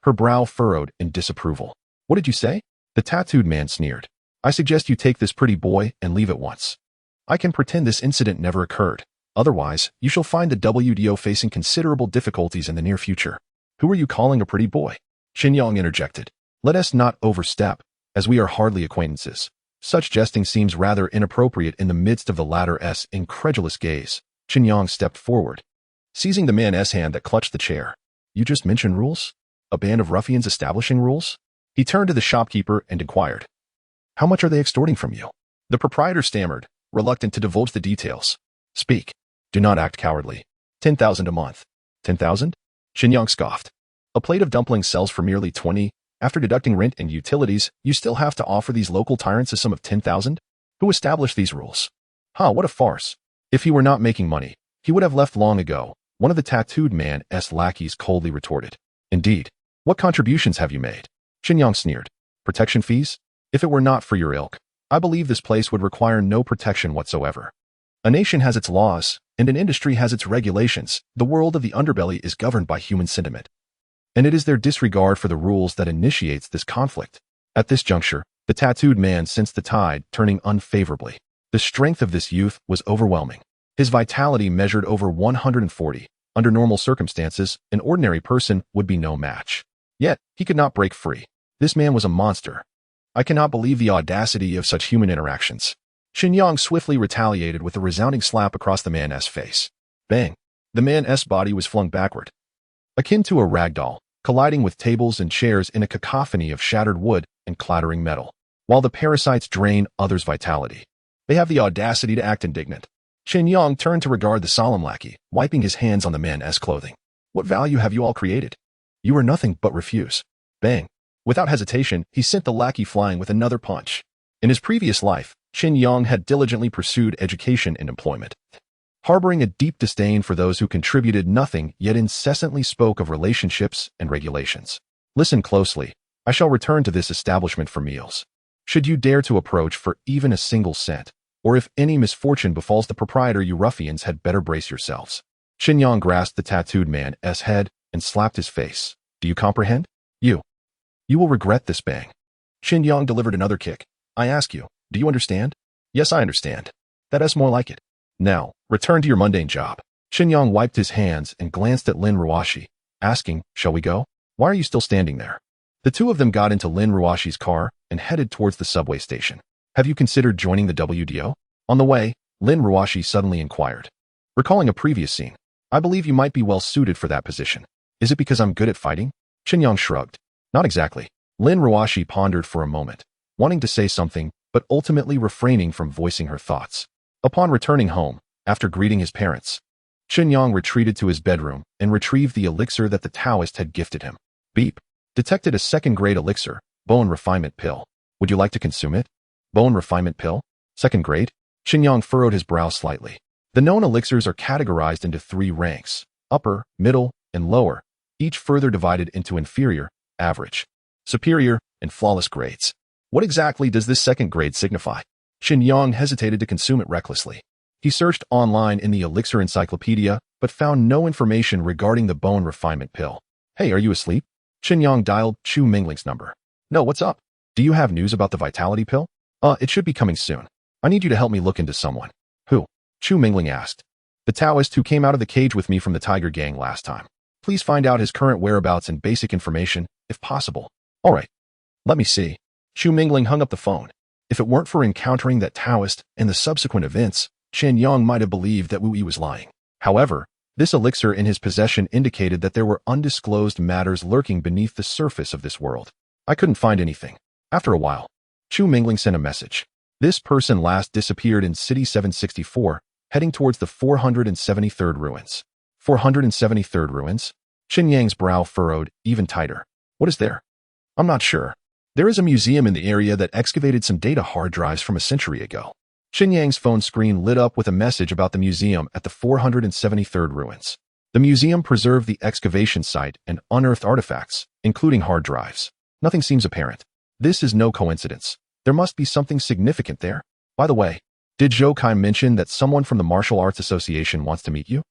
her brow furrowed in disapproval. "What did you say?" The tattooed man sneered. "I suggest you take this pretty boy and leave at once. I can pretend this incident never occurred. Otherwise, you shall find the WDO facing considerable difficulties in the near future." "Who are you calling a pretty boy?" Chen Yang interjected. "Let us not overstep, as we are hardly acquaintances." Such jesting seems rather inappropriate in the midst of the latter's incredulous gaze. Chen Yang stepped forward, seizing the man's hand that clutched the chair. "You just mentioned rules? A band of ruffians establishing rules?" He turned to the shopkeeper and inquired, "How much are they extorting from you?" The proprietor stammered, reluctant to divulge the details. "Speak. Do not act cowardly." 10,000 a month. 10,000? Chen Yang scoffed. "A plate of dumplings sells for merely 20. After deducting rent and utilities, you still have to offer these local tyrants a sum of 10,000? Who established these rules?" What a farce. "If he were not making money, he would have left long ago," one of the tattooed man's lackeys coldly retorted. "Indeed. What contributions have you made?" Chen Yang sneered. "Protection fees? If it were not for your ilk, I believe this place would require no protection whatsoever. A nation has its laws, and an industry has its regulations. The world of the underbelly is governed by human sentiment, and it is their disregard for the rules that initiates this conflict." At this juncture, the tattooed man sensed the tide turning unfavorably. The strength of this youth was overwhelming. His vitality measured over 140. Under normal circumstances, an ordinary person would be no match. Yet, he could not break free. This man was a monster. I cannot believe the audacity of such human interactions. Chen Yang swiftly retaliated with a resounding slap across the man's face. Bang! The man's body was flung backward, akin to a rag doll, colliding with tables and chairs in a cacophony of shattered wood and clattering metal, while the parasites drain others' vitality. They have the audacity to act indignant. Chen Yang turned to regard the solemn lackey, wiping his hands on the man's clothing. What value have you all created? You are nothing but refuse. Bang! Without hesitation, he sent the lackey flying with another punch. In his previous life, Chen Yang had diligently pursued education and employment, harboring a deep disdain for those who contributed nothing yet incessantly spoke of relationships and regulations. Listen closely. I shall return to this establishment for meals. Should you dare to approach for even a single cent, or if any misfortune befalls the proprietor, you ruffians had better brace yourselves. Chen Yang grasped the tattooed man's head and slapped his face. Do you comprehend? You will regret this. Bang. Chen Yang delivered another kick. I ask you, do you understand? Yes, I understand. That is more like it. Now, return to your mundane job. Chen Yang wiped his hands and glanced at Lin Ruoshi, asking, shall we go? Why are you still standing there? The two of them got into Lin Ruoshi's car and headed towards the subway station. Have you considered joining the WDO? On the way, Lin Ruoshi suddenly inquired. Recalling a previous scene, I believe you might be well suited for that position. Is it because I'm good at fighting? Chen Yang shrugged. Not exactly. Lin Ruoshi pondered for a moment, wanting to say something, but ultimately refraining from voicing her thoughts. Upon returning home, after greeting his parents, Chen Yang retreated to his bedroom and retrieved the elixir that the Taoist had gifted him. Beep. Detected a second-grade elixir, bone refinement pill. Would you like to consume it? Bone refinement pill? Second grade? Chen Yang furrowed his brow slightly. The known elixirs are categorized into 3 ranks, upper, middle, and lower, each further divided into inferior, average, superior, and flawless grades. What exactly does this second grade signify? Chen Yang hesitated to consume it recklessly. He searched online in the elixir encyclopedia, but found no information regarding the bone refinement pill. Hey, are you asleep? Chen Yang dialed Chu Mingling's number. No, what's up? Do you have news about the vitality pill? It should be coming soon. I need you to help me look into someone. Who? Chu Mingling asked. The Taoist who came out of the cage with me from the Tiger Gang last time. Please find out his current whereabouts and basic information, if possible. All right. Let me see. Chu Mingling hung up the phone. If it weren't for encountering that Taoist and the subsequent events, Chen Yang might have believed that Wu Yi was lying. However, this elixir in his possession indicated that there were undisclosed matters lurking beneath the surface of this world. I couldn't find anything. After a while, Chu Mingling sent a message. This person last disappeared in City 764, heading towards the 473rd ruins. 473rd ruins? Chen Yang's brow furrowed even tighter. What is there? I'm not sure. There is a museum in the area that excavated some data hard drives from a century ago. Chen Yang's phone screen lit up with a message about the museum at the 473rd ruins. The museum preserved the excavation site and unearthed artifacts, including hard drives. Nothing seems apparent. This is no coincidence. There must be something significant there. By the way, did Zhou Kai mention that someone from the Martial Arts Association wants to meet you?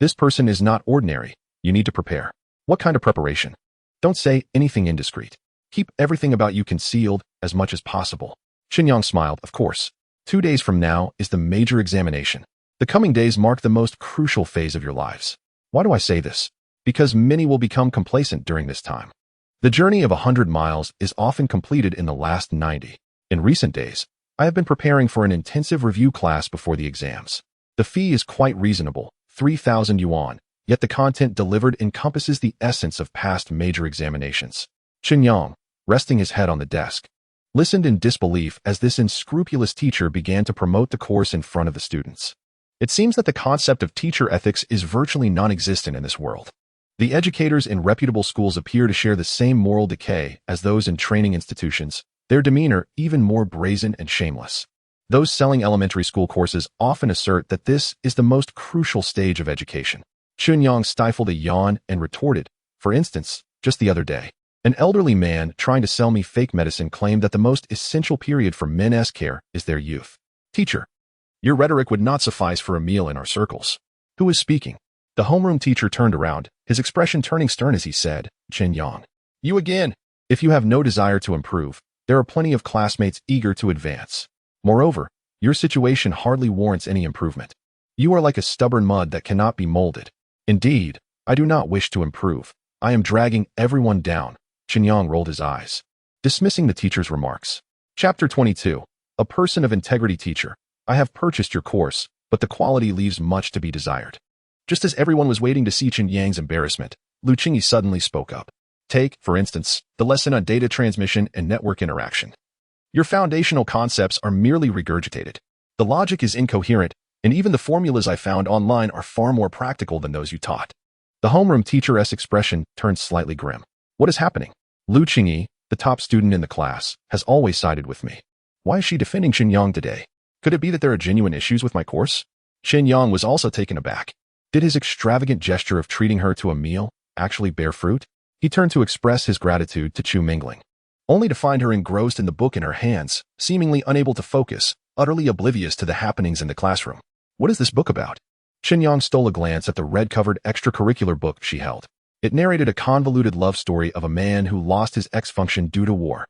This person is not ordinary. You need to prepare. What kind of preparation? Don't say anything indiscreet. Keep everything about you concealed as much as possible. Chen Yang smiled, of course. 2 days from now is the major examination. The coming days mark the most crucial phase of your lives. Why do I say this? Because many will become complacent during this time. The journey of 100 miles is often completed in the last 90. In recent days, I have been preparing for an intensive review class before the exams. The fee is quite reasonable, 3,000 yuan, yet the content delivered encompasses the essence of past major examinations. Chen Yang, resting his head on the desk, listened in disbelief as this unscrupulous teacher began to promote the course in front of the students. It seems that the concept of teacher ethics is virtually non-existent in this world. The educators in reputable schools appear to share the same moral decay as those in training institutions, their demeanor even more brazen and shameless. Those selling elementary school courses often assert that this is the most crucial stage of education. Chen Yang stifled a yawn and retorted, for instance, just the other day, an elderly man trying to sell me fake medicine claimed that the most essential period for men's care is their youth. Teacher, your rhetoric would not suffice for a meal in our circles. Who is speaking? The homeroom teacher turned around, his expression turning stern as he said, Chen Yang. You again. If you have no desire to improve, there are plenty of classmates eager to advance. Moreover, Your situation hardly warrants any improvement. You are like a stubborn mud that cannot be molded. Indeed, I do not wish to improve. I am dragging everyone down. Chen Yang rolled his eyes, dismissing the teacher's remarks. Chapter 22. A person of integrity teacher. I have purchased your course, but the quality leaves much to be desired. Just as everyone was waiting to see Chen Yang's embarrassment, Lu Qingyi suddenly spoke up. Take, for instance, the lesson on data transmission and network interaction. Your foundational concepts are merely regurgitated. The logic is incoherent, and even the formulas I found online are far more practical than those you taught. The homeroom teacher's expression turned slightly grim. What is happening? Lu Qingyi, the top student in the class, has always sided with me. Why is she defending Chen Yang today? Could it be that there are genuine issues with my course? Chen Yang was also taken aback. Did his extravagant gesture of treating her to a meal actually bear fruit? He turned to express his gratitude to Chu Mingling, only to find her engrossed in the book in her hands, seemingly unable to focus, utterly oblivious to the happenings in the classroom. What is this book about? Chen Yang stole a glance at the red-covered extracurricular book she held. It narrated a convoluted love story of a man who lost his X-function due to war.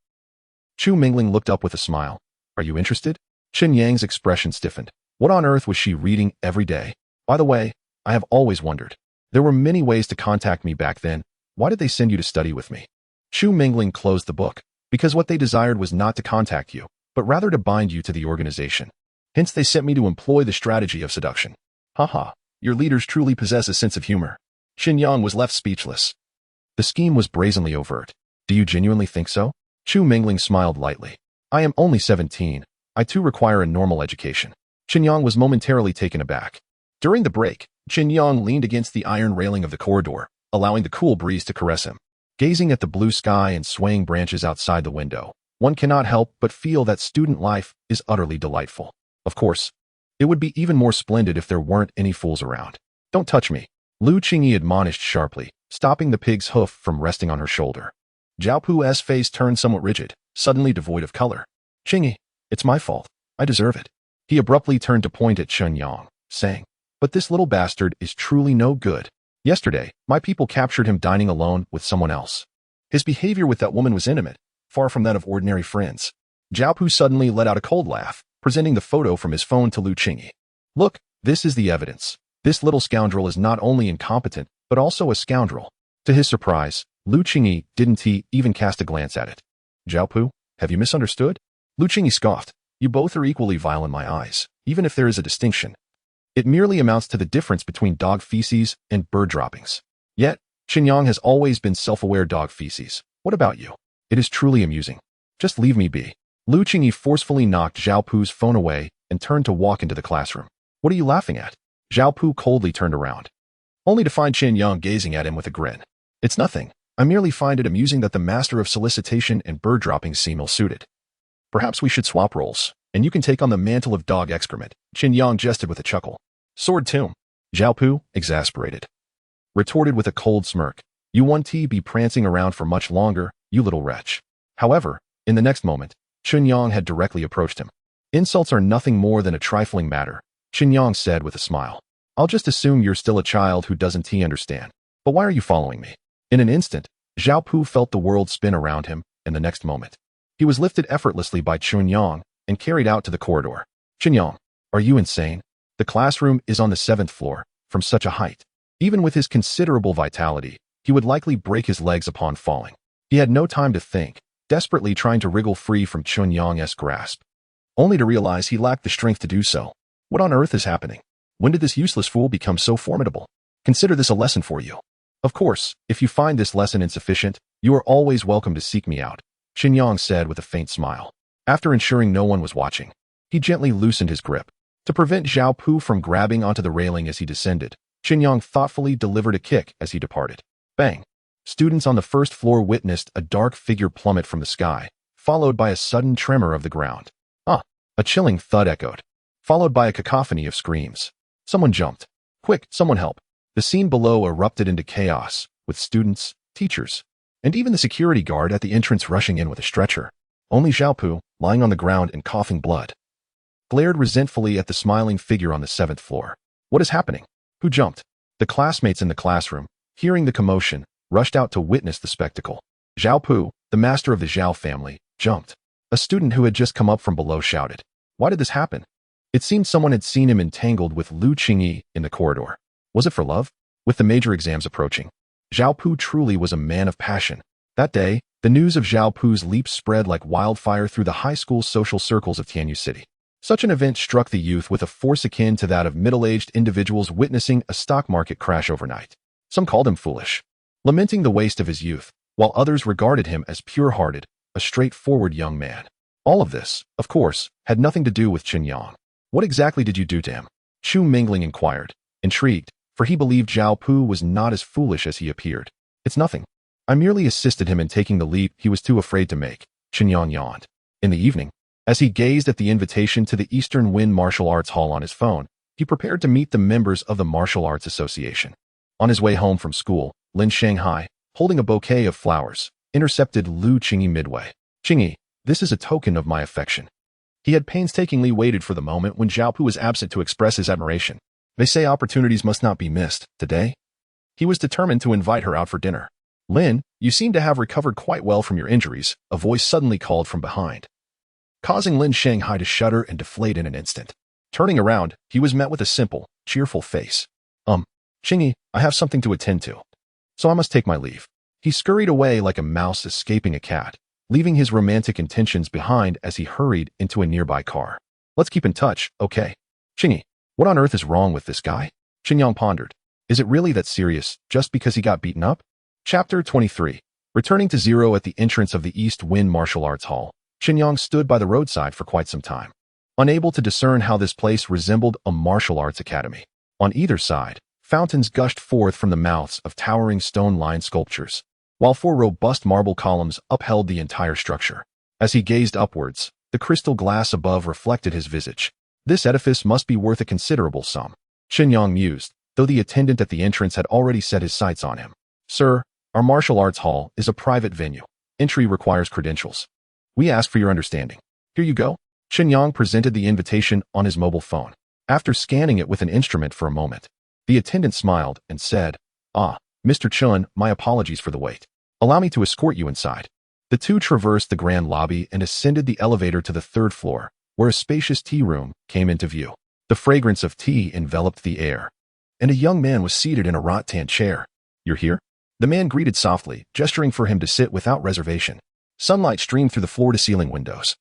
Chu Mingling looked up with a smile. Are you interested? Chen Yang's expression stiffened. What on earth was she reading every day? By the way, I have always wondered. There were many ways to contact me back then. Why did they send you to study with me? Chu Mingling closed the book, because what they desired was not to contact you, but rather to bind you to the organization. Hence they sent me to employ the strategy of seduction. Haha, your leaders truly possess a sense of humor. Chen Yang was left speechless. The scheme was brazenly overt. Do you genuinely think so? Chu Mingling smiled lightly. I am only 17. I too require a normal education. Chen Yang was momentarily taken aback. During the break, Chen Yang leaned against the iron railing of the corridor, allowing the cool breeze to caress him. Gazing at the blue sky and swaying branches outside the window, one cannot help but feel that student life is utterly delightful. Of course, it would be even more splendid if there weren't any fools around. Don't touch me, Lu Qingyi admonished sharply, stopping the pig's hoof from resting on her shoulder. Zhao Pu's face turned somewhat rigid, suddenly devoid of color. Qingyi, it's my fault. I deserve it. He abruptly turned to point at Chen Yang, saying, but this little bastard is truly no good. Yesterday, my people captured him dining alone with someone else. His behavior with that woman was intimate, far from that of ordinary friends. Zhao Pu suddenly let out a cold laugh, presenting the photo from his phone to Lu Qingyi. Look, this is the evidence. This little scoundrel is not only incompetent, but also a scoundrel. To his surprise, Lu Qingyi didn't even cast a glance at it. Zhao Pu, have you misunderstood? Lu Qingyi scoffed. You both are equally vile in my eyes, even if there is a distinction. It merely amounts to the difference between dog feces and bird droppings. Yet, Chen Yang has always been self-aware dog feces. What about you? It is truly amusing. Just leave me be. Lu Qingyi forcefully knocked Zhao Pu's phone away and turned to walk into the classroom. What are you laughing at? Zhao Pu coldly turned around, only to find Chen Yang gazing at him with a grin. It's nothing. I merely find it amusing that the master of solicitation and bird droppings seem ill-suited. Perhaps we should swap roles, and you can take on the mantle of dog excrement. Chen Yang jested with a chuckle. Sword tomb. Zhao Pu, exasperated, retorted with a cold smirk. You won't be prancing around for much longer, you little wretch. However, in the next moment, Chen Yang had directly approached him. Insults are nothing more than a trifling matter, Chen Yang said with a smile. I'll just assume you're still a child who doesn't understand. But why are you following me? In an instant, Zhao Pu felt the world spin around him, and the next moment, he was lifted effortlessly by Chen Yang and carried out to the corridor. Chen Yang, are you insane? The classroom is on the 7th floor. From such a height, even with his considerable vitality, he would likely break his legs upon falling. He had no time to think, desperately trying to wriggle free from Chen Yang's grasp, only to realize he lacked the strength to do so. What on earth is happening? When did this useless fool become so formidable? Consider this a lesson for you. Of course, if you find this lesson insufficient, you are always welcome to seek me out, Chen Yang said with a faint smile. After ensuring no one was watching, he gently loosened his grip. To prevent Zhao Pu from grabbing onto the railing as he descended, Chen Yang thoughtfully delivered a kick as he departed. Bang! Students on the first floor witnessed a dark figure plummet from the sky, followed by a sudden tremor of the ground. Ah! A chilling thud echoed, followed by a cacophony of screams. Someone jumped. Quick, someone help. The scene below erupted into chaos, with students, teachers, and even the security guard at the entrance rushing in with a stretcher. Only Zhao Pu, lying on the ground and coughing blood, glared resentfully at the smiling figure on the 7th floor. What is happening? Who jumped? The classmates in the classroom, hearing the commotion, rushed out to witness the spectacle. Zhao Pu, the master of the Zhao family, jumped. A student who had just come up from below shouted. Why did this happen? It seemed someone had seen him entangled with Lu Qingyi in the corridor. Was it for love? With the major exams approaching, Zhao Pu truly was a man of passion. That day, the news of Zhao Pu's leap spread like wildfire through the high school social circles of Tianyu City. Such an event struck the youth with a force akin to that of middle-aged individuals witnessing a stock market crash overnight. Some called him foolish, lamenting the waste of his youth, while others regarded him as pure-hearted, a straightforward young man. All of this, of course, had nothing to do with Chen Yang. What exactly did you do to him? Chu Mingling inquired, intrigued, for he believed Zhao Pu was not as foolish as he appeared. It's nothing. I merely assisted him in taking the leap he was too afraid to make, Chen Yang yawned. In the evening, as he gazed at the invitation to the Eastern Wind Martial Arts Hall on his phone, he prepared to meet the members of the Martial Arts Association. On his way home from school, Lin Shanghai, holding a bouquet of flowers, intercepted Lu Qingyi midway. Qingyi, this is a token of my affection. He had painstakingly waited for the moment when Zhao Pu was absent to express his admiration. They say opportunities must not be missed. Today, he was determined to invite her out for dinner. Lin, you seem to have recovered quite well from your injuries, a voice suddenly called from behind, causing Lin Shanghai to shudder and deflate in an instant. Turning around, he was met with a simple, cheerful face. Qingyi, I have something to attend to, so I must take my leave. He scurried away like a mouse escaping a cat, leaving his romantic intentions behind as he hurried into a nearby car. Let's keep in touch, okay? Qingyi, what on earth is wrong with this guy? Chen Yang pondered. Is it really that serious, just because he got beaten up? Chapter 23. Returning to zero at the entrance of the East Wind Martial Arts Hall, Chen Yang stood by the roadside for quite some time, unable to discern how this place resembled a martial arts academy. On either side, fountains gushed forth from the mouths of towering stone-lined sculptures, while four robust marble columns upheld the entire structure. As he gazed upwards, the crystal glass above reflected his visage. This edifice must be worth a considerable sum, Chen Yang mused, though the attendant at the entrance had already set his sights on him. Sir, our martial arts hall is a private venue. Entry requires credentials. We ask for your understanding. Here you go. Chen Yang presented the invitation on his mobile phone. After scanning it with an instrument for a moment, the attendant smiled and said, Mr. Chen, my apologies for the wait. Allow me to escort you inside. The two traversed the grand lobby and ascended the elevator to the third floor, where a spacious tea room came into view. The fragrance of tea enveloped the air, and a young man was seated in a rattan chair. You're here? The man greeted softly, gesturing for him to sit without reservation. Sunlight streamed through the floor-to-ceiling windows,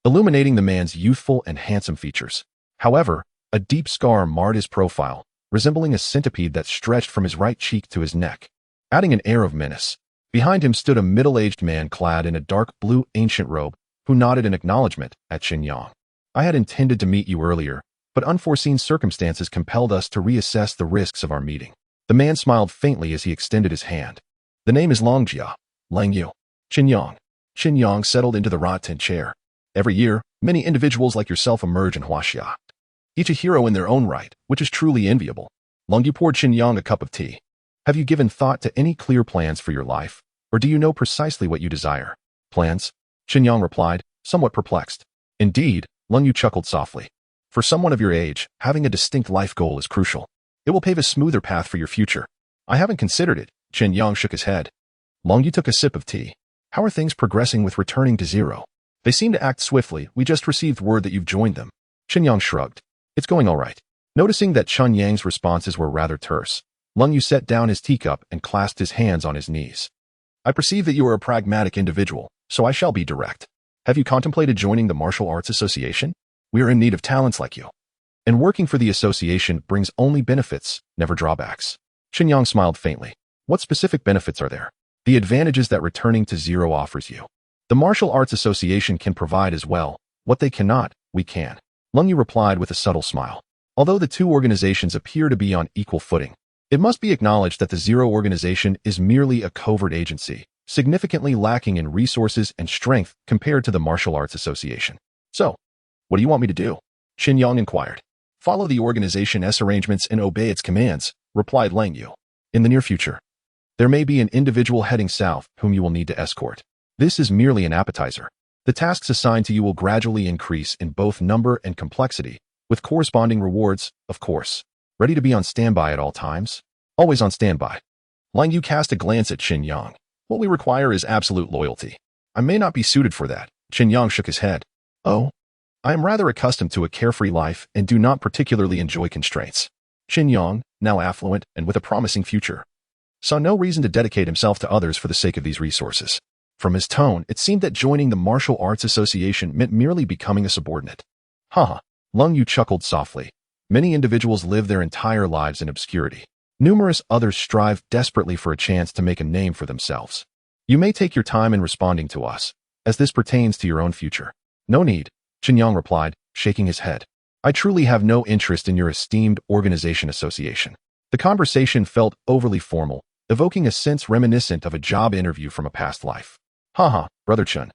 illuminating the man's youthful and handsome features. However, a deep scar marred his profile, resembling a centipede that stretched from his right cheek to his neck, adding an air of menace. Behind him stood a middle-aged man clad in a dark blue ancient robe, who nodded in acknowledgement at Chen Yang. I had intended to meet you earlier, but unforeseen circumstances compelled us to reassess the risks of our meeting. The man smiled faintly as he extended his hand. The name is Longjia, Lang Yu. Chen Yang. Chen Yang settled into the rattan chair. Every year, many individuals like yourself emerge in Huaxia, each a hero in their own right, which is truly enviable. Long Yu poured Chen Yang a cup of tea. Have you given thought to any clear plans for your life, or do you know precisely what you desire? Plans? Chen Yang replied, somewhat perplexed. Indeed, Long Yu chuckled softly. For someone of your age, having a distinct life goal is crucial. It will pave a smoother path for your future. I haven't considered it. Chen Yang shook his head. Long Yu took a sip of tea. How are things progressing with returning to zero? They seem to act swiftly. We just received word that you've joined them. Chen Yang shrugged. It's going all right. Noticing that Chen Yang's responses were rather terse, Long Yu set down his teacup and clasped his hands on his knees. I perceive that you are a pragmatic individual, so I shall be direct. Have you contemplated joining the Martial Arts Association? We are in need of talents like you. And working for the association brings only benefits, never drawbacks. Chen Yang smiled faintly. What specific benefits are there? The advantages that returning to zero offers you. The Martial Arts Association can provide as well. What they cannot, we can. Long Yu replied with a subtle smile. Although the two organizations appear to be on equal footing, it must be acknowledged that the Zero organization is merely a covert agency, significantly lacking in resources and strength compared to the Martial Arts Association. So, what do you want me to do? Chen Yang inquired. Follow the organization's arrangements and obey its commands, replied Lang Yu. In the near future, there may be an individual heading south whom you will need to escort. This is merely an appetizer. The tasks assigned to you will gradually increase in both number and complexity, with corresponding rewards, of course. Ready to be on standby at all times? Always on standby. Lang Yu cast a glance at Chen Yang. What we require is absolute loyalty. I may not be suited for that. Chen Yang shook his head. Oh? I am rather accustomed to a carefree life and do not particularly enjoy constraints. Chen Yang, now affluent and with a promising future, saw no reason to dedicate himself to others for the sake of these resources. From his tone, it seemed that joining the Martial Arts Association meant merely becoming a subordinate. Haha, Lung Yu chuckled softly. Many individuals live their entire lives in obscurity. Numerous others strive desperately for a chance to make a name for themselves. You may take your time in responding to us, as this pertains to your own future. No need, Chen Yang replied, shaking his head. I truly have no interest in your esteemed organization association. The conversation felt overly formal, evoking a sense reminiscent of a job interview from a past life. Haha, Brother Chen.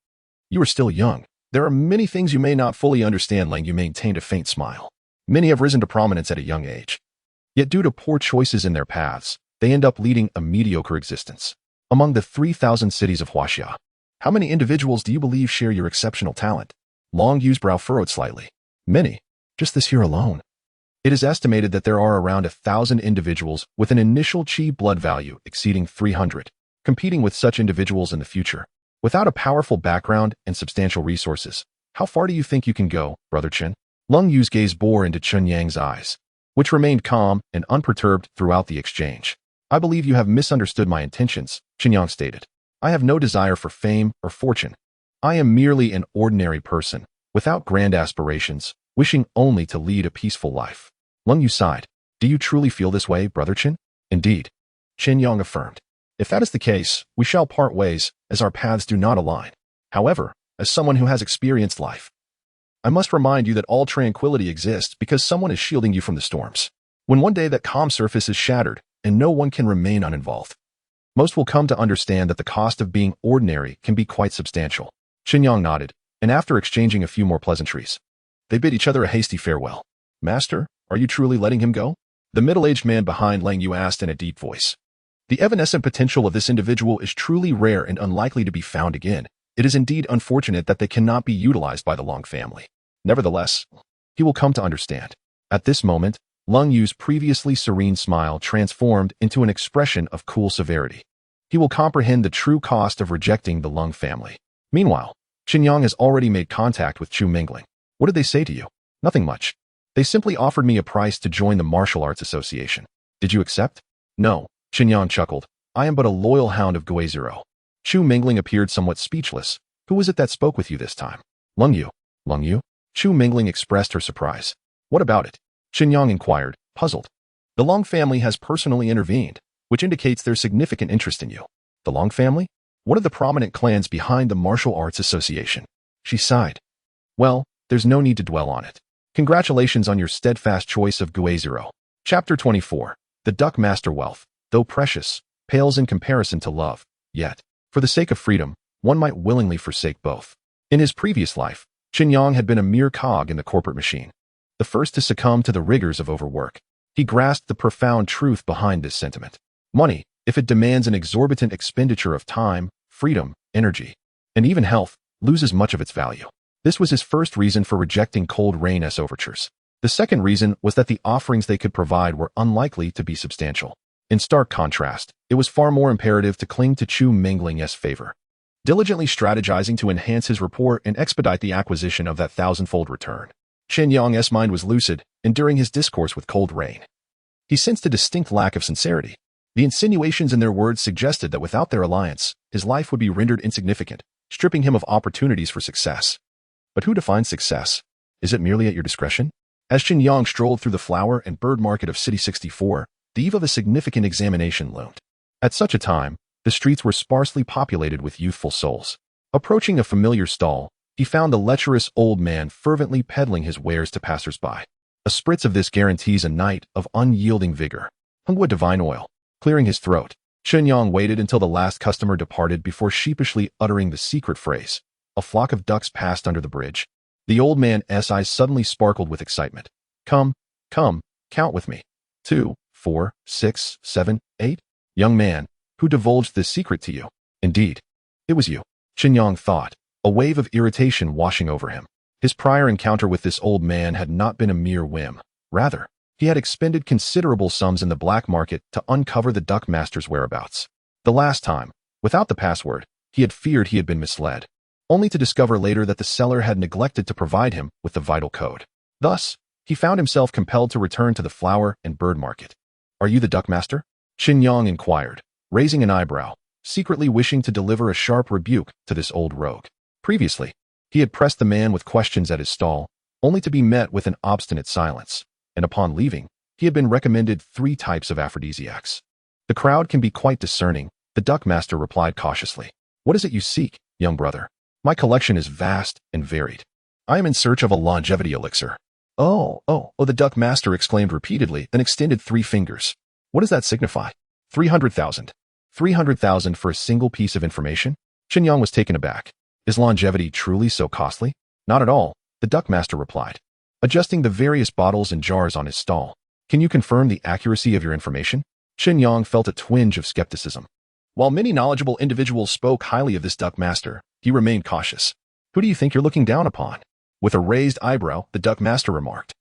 You are still young. There are many things you may not fully understand. Lang Yu maintained a faint smile. Many have risen to prominence at a young age. Yet due to poor choices in their paths, they end up leading a mediocre existence. Among the 3,000 cities of Huaxia, how many individuals do you believe share your exceptional talent? Long Yu's brow furrowed slightly. Many. Just this year alone. It is estimated that there are around 1,000 individuals with an initial Qi blood value exceeding 300, competing with such individuals in the future. Without a powerful background and substantial resources, how far do you think you can go, Brother Chen? Lung Yu's gaze bore into Chen Yang's eyes, which remained calm and unperturbed throughout the exchange. I believe you have misunderstood my intentions, Chen Yang stated. I have no desire for fame or fortune. I am merely an ordinary person, without grand aspirations, wishing only to lead a peaceful life. Lung Yu sighed. Do you truly feel this way, Brother Chen? Indeed. Chen Yang affirmed. If that is the case, we shall part ways, as our paths do not align. However, as someone who has experienced life, I must remind you that all tranquility exists because someone is shielding you from the storms. When one day that calm surface is shattered, and no one can remain uninvolved, most will come to understand that the cost of being ordinary can be quite substantial. Chen Yang nodded, and after exchanging a few more pleasantries, they bid each other a hasty farewell. Master, are you truly letting him go? The middle-aged man behind Lang Yu asked in a deep voice. The evanescent potential of this individual is truly rare and unlikely to be found again. It is indeed unfortunate that they cannot be utilized by the Long family. Nevertheless, he will come to understand. At this moment, Lung Yu's previously serene smile transformed into an expression of cool severity. He will comprehend the true cost of rejecting the Lung family. Meanwhile, Chen Yang has already made contact with Chu Mingling. What did they say to you? Nothing much. They simply offered me a price to join the Martial Arts Association. Did you accept? No, Chen Yang chuckled. I am but a loyal hound of Guizero. Chu Mingling appeared somewhat speechless. Who was it that spoke with you this time? Lung Yu. Lung Yu? Chu Mingling expressed her surprise. What about it? Chen Yang inquired, puzzled. The Long family has personally intervened, which indicates their significant interest in you. The Long family? One of the prominent clans behind the Martial Arts Association. She sighed. Well, there's no need to dwell on it. Congratulations on your steadfast choice of Guizero. Chapter 24. The Duck Master wealth, though precious, pales in comparison to love. Yet, for the sake of freedom, one might willingly forsake both. In his previous life, Chen Yang had been a mere cog in the corporate machine, the first to succumb to the rigors of overwork. He grasped the profound truth behind this sentiment. Money, if it demands an exorbitant expenditure of time, freedom, energy, and even health, loses much of its value. This was his first reason for rejecting Cold Rain's overtures. The second reason was that the offerings they could provide were unlikely to be substantial. In stark contrast, it was far more imperative to cling to Chu Mingling's favor, diligently strategizing to enhance his rapport and expedite the acquisition of that thousandfold return. Chen Yang's mind was lucid, and during his discourse with Cold Rain, he sensed a distinct lack of sincerity. The insinuations in their words suggested that without their alliance, his life would be rendered insignificant, stripping him of opportunities for success. But who defines success? Is it merely at your discretion? As Chen Yang strolled through the flower and bird market of City 64, the eve of a significant examination loomed. At such a time, the streets were sparsely populated with youthful souls. Approaching a familiar stall, he found the lecherous old man fervently peddling his wares to passers-by. A spritz of this guarantees a night of unyielding vigor. Hungwa divine oil. Clearing his throat, Chen Yang waited until the last customer departed before sheepishly uttering the secret phrase. A flock of ducks passed under the bridge. The old man's eyes suddenly sparkled with excitement. Come, count with me. 2, 4, 6, 7, 8. Young man, who divulged this secret to you? Indeed, it was you, Chen Yang thought, a wave of irritation washing over him. His prior encounter with this old man had not been a mere whim. Rather, he had expended considerable sums in the black market to uncover the Duck Master's whereabouts. The last time, without the password, he had feared he had been misled. only to discover later that the seller had neglected to provide him with the vital code. Thus, he found himself compelled to return to the flower and bird market. "Are you the duck master?" Chen Yang inquired, raising an eyebrow, secretly wishing to deliver a sharp rebuke to this old rogue. Previously, he had pressed the man with questions at his stall, only to be met with an obstinate silence, and upon leaving, he had been recommended 3 types of aphrodisiacs. "The crowd can be quite discerning," the duck master replied cautiously. "What is it you seek, young brother?" "My collection is vast and varied. I am in search of a longevity elixir." Oh, the duck master exclaimed repeatedly and extended 3 fingers. "What does that signify?" 300,000. 300,000 for a single piece of information? Chen Yang was taken aback. "Is longevity truly so costly?" "Not at all," the duck master replied, adjusting the various bottles and jars on his stall. "Can you confirm the accuracy of your information?" Chen Yang felt a twinge of skepticism. While many knowledgeable individuals spoke highly of this duck master, he remained cautious. "Who do you think you're looking down upon?" With a raised eyebrow, the duck master remarked.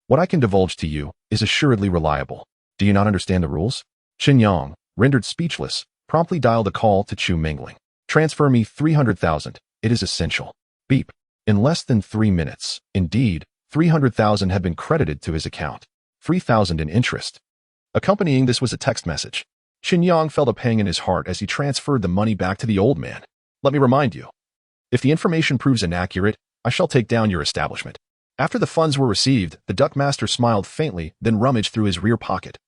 "What I can divulge to you is assuredly reliable. Do you not understand the rules?" Chen Yang, rendered speechless, promptly dialed a call to Chu Mingling. "Transfer me 300,000. It is essential." Beep. In less than 3 minutes, indeed, 300,000 had been credited to his account. 3,000 in interest. Accompanying this was a text message. Chen Yang felt a pang in his heart as he transferred the money back to the old man. "Let me remind you. If the information proves inaccurate, I shall take down your establishment." After the funds were received, the duck master smiled faintly, then rummaged through his rear pocket,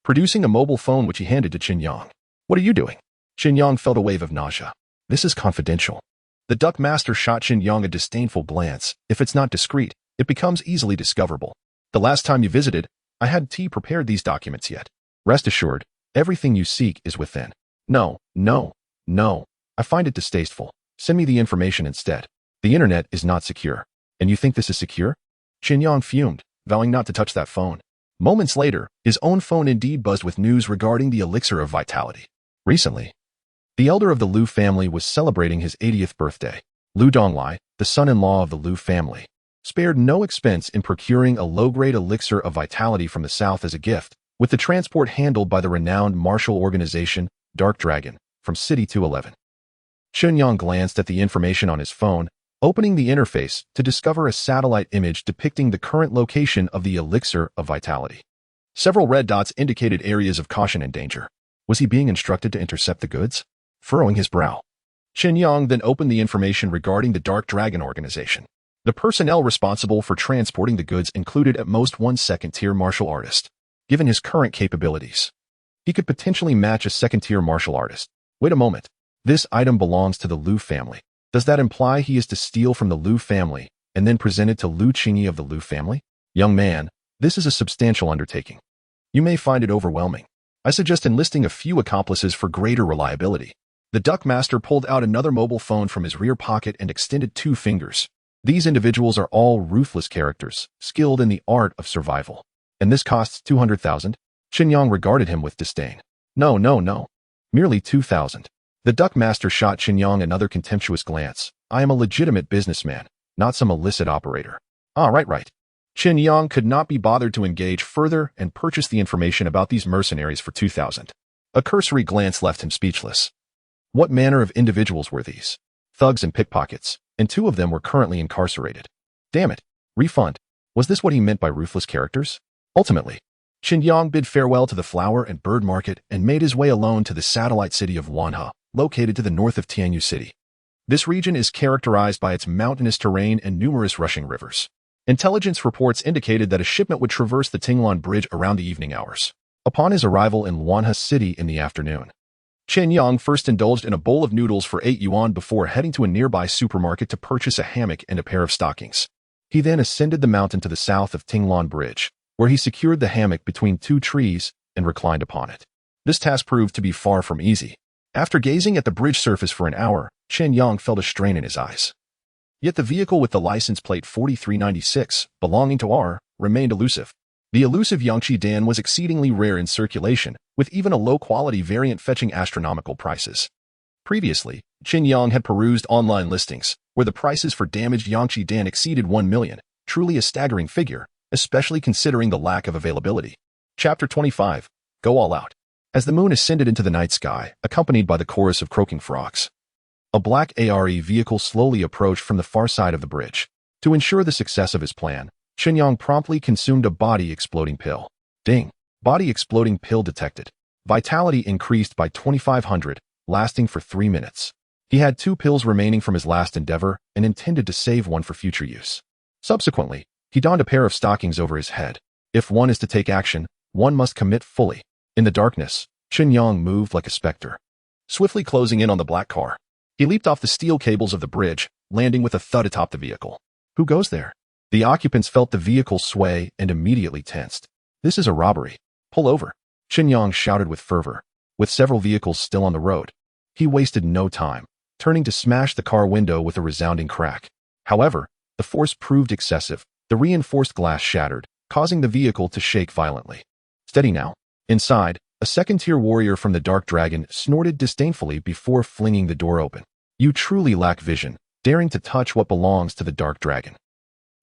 producing a mobile phone which he handed to Chen Yang. "What are you doing?" Chen Yang felt a wave of nausea. "This is confidential." The duck master shot Chen Yang a disdainful glance. "If it's not discreet, it becomes easily discoverable. The last time you visited, I hadn't prepared these documents yet. Rest assured, everything you seek is within." No. I find it distasteful. Send me the information instead. The internet is not secure. And you think this is secure? Chen Yang fumed, vowing not to touch that phone. Moments later, his own phone indeed buzzed with news regarding the elixir of vitality. Recently, the elder of the Liu family was celebrating his 80th birthday. Liu Donglai, the son-in-law of the Liu family, spared no expense in procuring a low-grade elixir of vitality from the south as a gift, with the transport handled by the renowned martial organization, Dark Dragon, from City 211. Chen Yang glanced at the information on his phone, opening the interface to discover a satellite image depicting the current location of the elixir of vitality. Several red dots indicated areas of caution and danger. Was he being instructed to intercept the goods? Furrowing his brow, Chen Yang then opened the information regarding the Dark Dragon organization. The personnel responsible for transporting the goods included at most 1 second-tier martial artist. Given his current capabilities, he could potentially match a second-tier martial artist. Wait a moment. This item belongs to the Liu family. Does that imply he is to steal from the Liu family and then present it to Liu Qingyi of the Liu family? Young man, this is a substantial undertaking. You may find it overwhelming. I suggest enlisting a few accomplices for greater reliability. The duck master pulled out another mobile phone from his rear pocket and extended 2 fingers. These individuals are all ruthless characters, skilled in the art of survival. And this costs 200,000? Chen Yang regarded him with disdain. No. Merely 2,000. The duck master shot Chen Yang another contemptuous glance. I am a legitimate businessman, not some illicit operator. Right. Chen Yang could not be bothered to engage further and purchased the information about these mercenaries for 2,000. A cursory glance left him speechless. What manner of individuals were these? Thugs and pickpockets, and 2 of them were currently incarcerated. Damn it. Refund. Was this what he meant by ruthless characters? Ultimately, Chen Yang bid farewell to the flower and bird market and made his way alone to the satellite city of Wanhe, located to the north of Tianyu City. This region is characterized by its mountainous terrain and numerous rushing rivers. Intelligence reports indicated that a shipment would traverse the Tinglan Bridge around the evening hours. Upon his arrival in Wanhe City in the afternoon, Chen Yang first indulged in a bowl of noodles for 8 yuan before heading to a nearby supermarket to purchase a hammock and a pair of stockings. He then ascended the mountain to the south of Tinglan Bridge, where he secured the hammock between 2 trees and reclined upon it. This task proved to be far from easy. After gazing at the bridge surface for an hour, Chen Yang felt a strain in his eyes. Yet the vehicle with the license plate 4396, belonging to R, remained elusive. The elusive Yangshi Dan was exceedingly rare in circulation, with even a low-quality variant fetching astronomical prices. Previously, Chen Yang had perused online listings, where the prices for damaged Yangshi Dan exceeded 1 million, truly a staggering figure, especially considering the lack of availability. Chapter 25. Go All Out. As the moon ascended into the night sky, accompanied by the chorus of croaking frogs, A black ARE vehicle slowly approached from the far side of the bridge. To ensure the success of his plan, Chen Yang promptly consumed a body-exploding pill. Ding! Body-exploding pill detected. Vitality increased by 2,500, lasting for 3 minutes. He had 2 pills remaining from his last endeavor and intended to save one for future use. Subsequently, he donned a pair of stockings over his head. If one is to take action, one must commit fully. In the darkness, Chen Yang moved like a specter, swiftly closing in on the black car. He leaped off the steel cables of the bridge, landing with a thud atop the vehicle. Who goes there? The occupants felt the vehicle sway and immediately tensed. This is a robbery. Pull over. Chen Yang shouted with fervor. With several vehicles still on the road, he wasted no time, turning to smash the car window with a resounding crack. However, the force proved excessive. The reinforced glass shattered, causing the vehicle to shake violently. Steady now. Inside, a second-tier warrior from the Dark Dragon snorted disdainfully before flinging the door open. You truly lack vision, daring to touch what belongs to the Dark Dragon.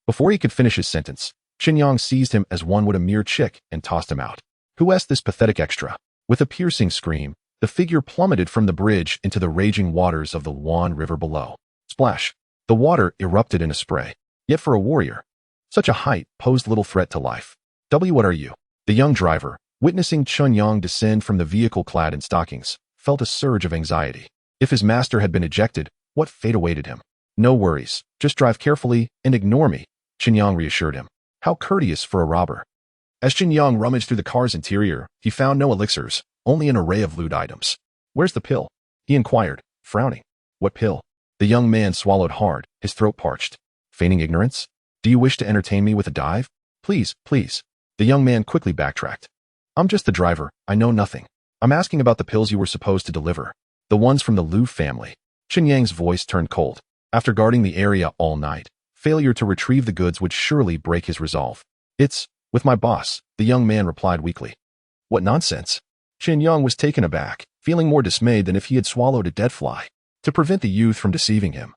Before he could finish his sentence, Chen Yang seized him as one would a mere chick and tossed him out. Who is this pathetic extra? With a piercing scream, the figure plummeted from the bridge into the raging waters of the Wan River below. Splash! The water erupted in a spray. Yet for a warrior, such a height posed little threat to life. What are you? The young driver, witnessing Chen Yang descend from the vehicle clad in stockings, felt a surge of anxiety. If his master had been ejected, what fate awaited him? No worries, just drive carefully and ignore me, Chen Yang reassured him. How courteous for a robber. As Chen Yang rummaged through the car's interior, he found no elixirs, only an array of loot items. Where's the pill? He inquired, frowning. What pill? The young man swallowed hard, his throat parched. Feigning ignorance? Do you wish to entertain me with a dive? Please, please. The young man quickly backtracked. I'm just the driver, I know nothing. I'm asking about the pills you were supposed to deliver. The ones from the Liu family. Chen Yang's voice turned cold. After guarding the area all night, failure to retrieve the goods would surely break his resolve. It's with my boss, the young man replied weakly. What nonsense? Chen Yang was taken aback, feeling more dismayed than if he had swallowed a dead fly. To prevent the youth from deceiving him,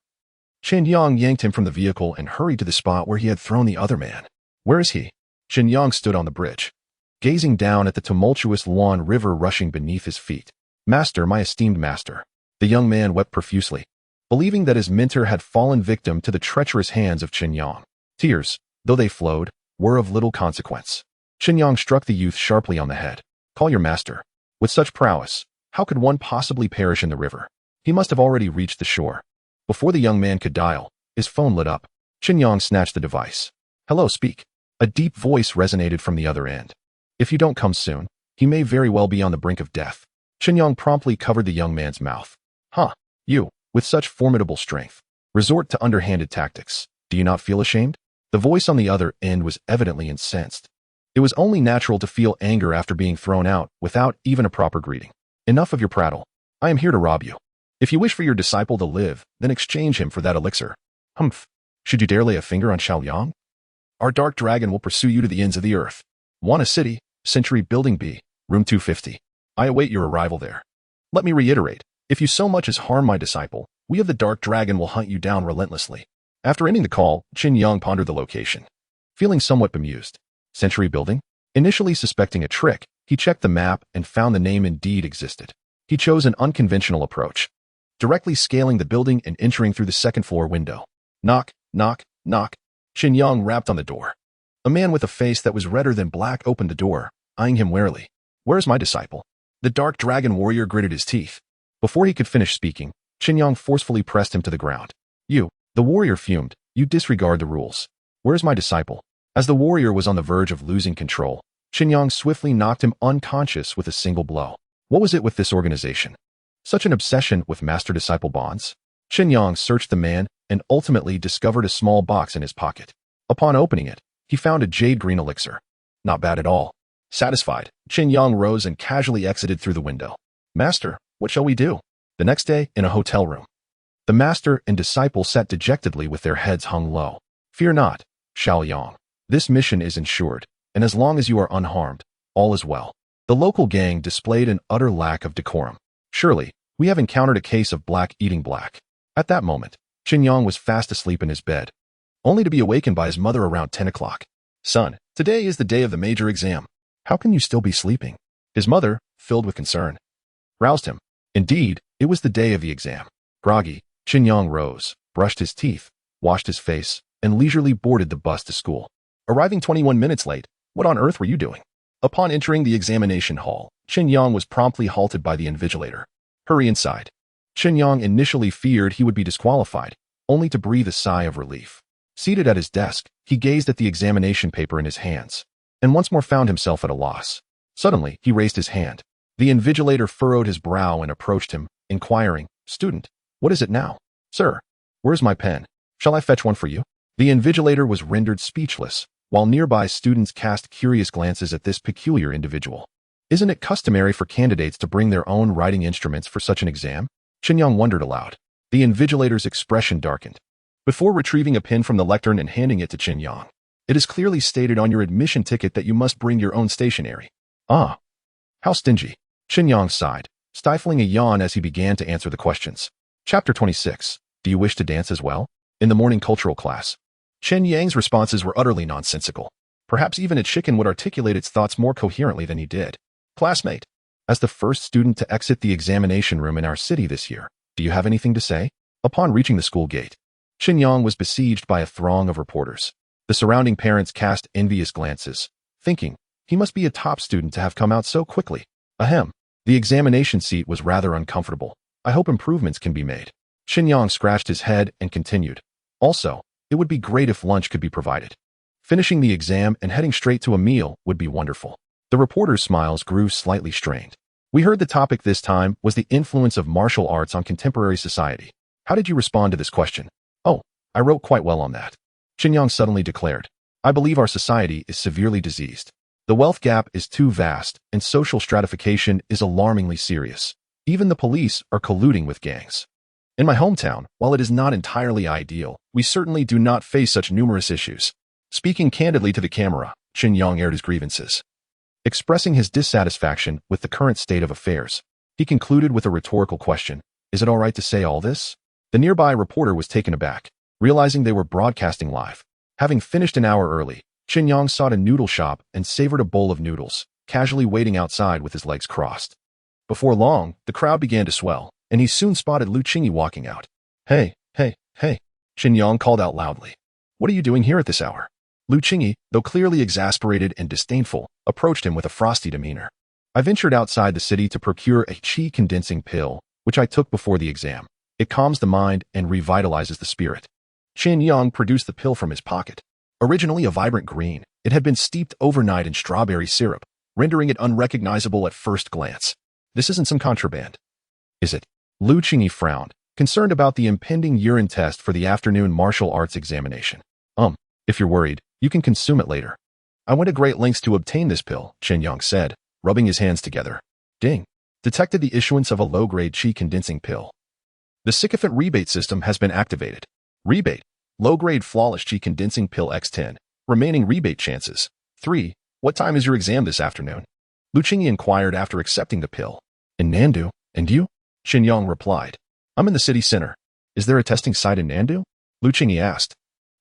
Chen Yang yanked him from the vehicle and hurried to the spot where he had thrown the other man. Where is he? Chen Yang stood on the bridge, gazing down at the tumultuous Luan River rushing beneath his feet. Master, my esteemed master. The young man wept profusely, believing that his mentor had fallen victim to the treacherous hands of Chen Yang. Tears, though they flowed, were of little consequence. Chen Yang struck the youth sharply on the head. Call your master. With such prowess, how could one possibly perish in the river? He must have already reached the shore. Before the young man could dial, his phone lit up. Chen Yang snatched the device. Hello, speak. A deep voice resonated from the other end. If you don't come soon, he may very well be on the brink of death. Chen Yang promptly covered the young man's mouth. Huh, you, with such formidable strength, resort to underhanded tactics. Do you not feel ashamed? The voice on the other end was evidently incensed. It was only natural to feel anger after being thrown out without even a proper greeting. Enough of your prattle. I am here to rob you. If you wish for your disciple to live, then exchange him for that elixir. Humph. Should you dare lay a finger on Xiaoliang? Our dark dragon will pursue you to the ends of the earth. Wana City, Century Building B, Room 250. I await your arrival there. Let me reiterate, if you so much as harm my disciple, we of the Dark Dragon will hunt you down relentlessly. After ending the call, Chen Yang pondered the location, feeling somewhat bemused. Century Building? Initially suspecting a trick, he checked the map and found the name indeed existed. He chose an unconventional approach, directly scaling the building and entering through the second-floor window. Knock, knock, knock. Chen Yang rapped on the door. A man with a face that was redder than black opened the door, eyeing him warily. Where's my disciple? The Dark Dragon warrior gritted his teeth. Before he could finish speaking, Chen Yang forcefully pressed him to the ground. You, the warrior fumed, you disregard the rules. Where's my disciple? As the warrior was on the verge of losing control, Chen Yang swiftly knocked him unconscious with a single blow. What was it with this organization? Such an obsession with master-disciple bonds? Chen Yang searched the man and ultimately discovered a small box in his pocket. Upon opening it, he found a jade-green elixir. Not bad at all. Satisfied, Chen Yang rose and casually exited through the window. Master, what shall we do? The next day, in a hotel room, the master and disciple sat dejectedly with their heads hung low. Fear not, Xiaoliang. This mission is ensured, and as long as you are unharmed, all is well. The local gang displayed an utter lack of decorum. Surely, we have encountered a case of black eating black. At that moment, Chen Yang was fast asleep in his bed, only to be awakened by his mother around 10 o'clock. Son, today is the day of the major exam. How can you still be sleeping? His mother, filled with concern, roused him. Indeed, it was the day of the exam. Groggy, Chen Yang rose, brushed his teeth, washed his face, and leisurely boarded the bus to school. Arriving 21 minutes late, what on earth were you doing? Upon entering the examination hall, Chen Yang was promptly halted by the invigilator. Hurry inside. Chen Yang initially feared he would be disqualified, only to breathe a sigh of relief. Seated at his desk, he gazed at the examination paper in his hands, and once more found himself at a loss. Suddenly, he raised his hand. The invigilator furrowed his brow and approached him, inquiring, "Student, what is it now?" "Sir, where's my pen? Shall I fetch one for you?" The invigilator was rendered speechless, while nearby students cast curious glances at this peculiar individual. Isn't it customary for candidates to bring their own writing instruments for such an exam? Chen Yang wondered aloud. The invigilator's expression darkened. Before retrieving a pen from the lectern and handing it to Chen Yang, "It is clearly stated on your admission ticket that you must bring your own stationery." "Ah, how stingy." Chen Yang sighed, stifling a yawn as he began to answer the questions. Chapter 26. Do you wish to dance as well? In the morning cultural class, Chen Yang's responses were utterly nonsensical. Perhaps even a chicken would articulate its thoughts more coherently than he did. "Classmate, as the first student to exit the examination room in our city this year, do you have anything to say?" Upon reaching the school gate, Chen Yang was besieged by a throng of reporters. The surrounding parents cast envious glances, thinking, he must be a top student to have come out so quickly. Ahem. The examination seat was rather uncomfortable. I hope improvements can be made. Chen Yang scratched his head and continued. Also, it would be great if lunch could be provided. Finishing the exam and heading straight to a meal would be wonderful. The reporters' smiles grew slightly strained. We heard the topic this time was the influence of martial arts on contemporary society. How did you respond to this question? "Oh, I wrote quite well on that," Chen Yang suddenly declared. "I believe our society is severely diseased. The wealth gap is too vast, and social stratification is alarmingly serious. Even the police are colluding with gangs. In my hometown, while it is not entirely ideal, we certainly do not face such numerous issues." Speaking candidly to the camera, Chen Yang aired his grievances. Expressing his dissatisfaction with the current state of affairs, he concluded with a rhetorical question. "Is it all right to say all this?" The nearby reporter was taken aback, realizing they were broadcasting live. Having finished an hour early, Chen Yang sought a noodle shop and savored a bowl of noodles, casually waiting outside with his legs crossed. Before long, the crowd began to swell, and he soon spotted Lu Qingyi walking out. Hey, Chen Yang called out loudly. "What are you doing here at this hour?" Lu Qingyi, though clearly exasperated and disdainful, approached him with a frosty demeanor. "I ventured outside the city to procure a qi-condensing pill, which I took before the exam. It calms the mind and revitalizes the spirit." Chen Yang produced the pill from his pocket. Originally a vibrant green, it had been steeped overnight in strawberry syrup, rendering it unrecognizable at first glance. "This isn't some contraband, is it?" Lu Qingyi frowned, concerned about the impending urine test for the afternoon martial arts examination. If you're worried, you can consume it later." "I went to great lengths to obtain this pill," Chen Yang said, rubbing his hands together. Ding. Detected the issuance of a low-grade qi-condensing pill. The sycophant rebate system has been activated. Rebate. Low-grade flawless qi-condensing pill X10. Remaining rebate chances. 3. What time is your exam this afternoon? Lu Qingyi inquired after accepting the pill. "In Nandu. And you?" Chen Yang replied. "I'm in the city center. Is there a testing site in Nandu?" Lu Qingyi asked,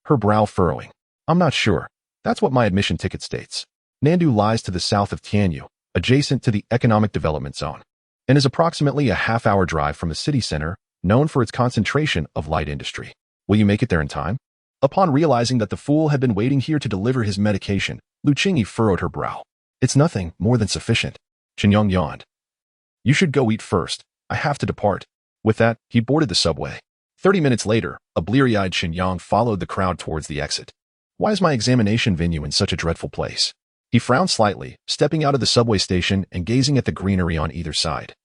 her brow furrowing. "I'm not sure. That's what my admission ticket states." Nandu lies to the south of Tianyu, adjacent to the economic development zone, and is approximately a half-hour drive from the city center, known for its concentration of light industry. "Will you make it there in time?" Upon realizing that the fool had been waiting here to deliver his medication, Lu Qingyi furrowed her brow. "It's nothing more than sufficient." Chen Yang yawned. "You should go eat first. I have to depart." With that, he boarded the subway. 30 minutes later, a bleary-eyed Chen Yang followed the crowd towards the exit. Why is my examination venue in such a dreadful place? He frowned slightly, stepping out of the subway station and gazing at the greenery on either side.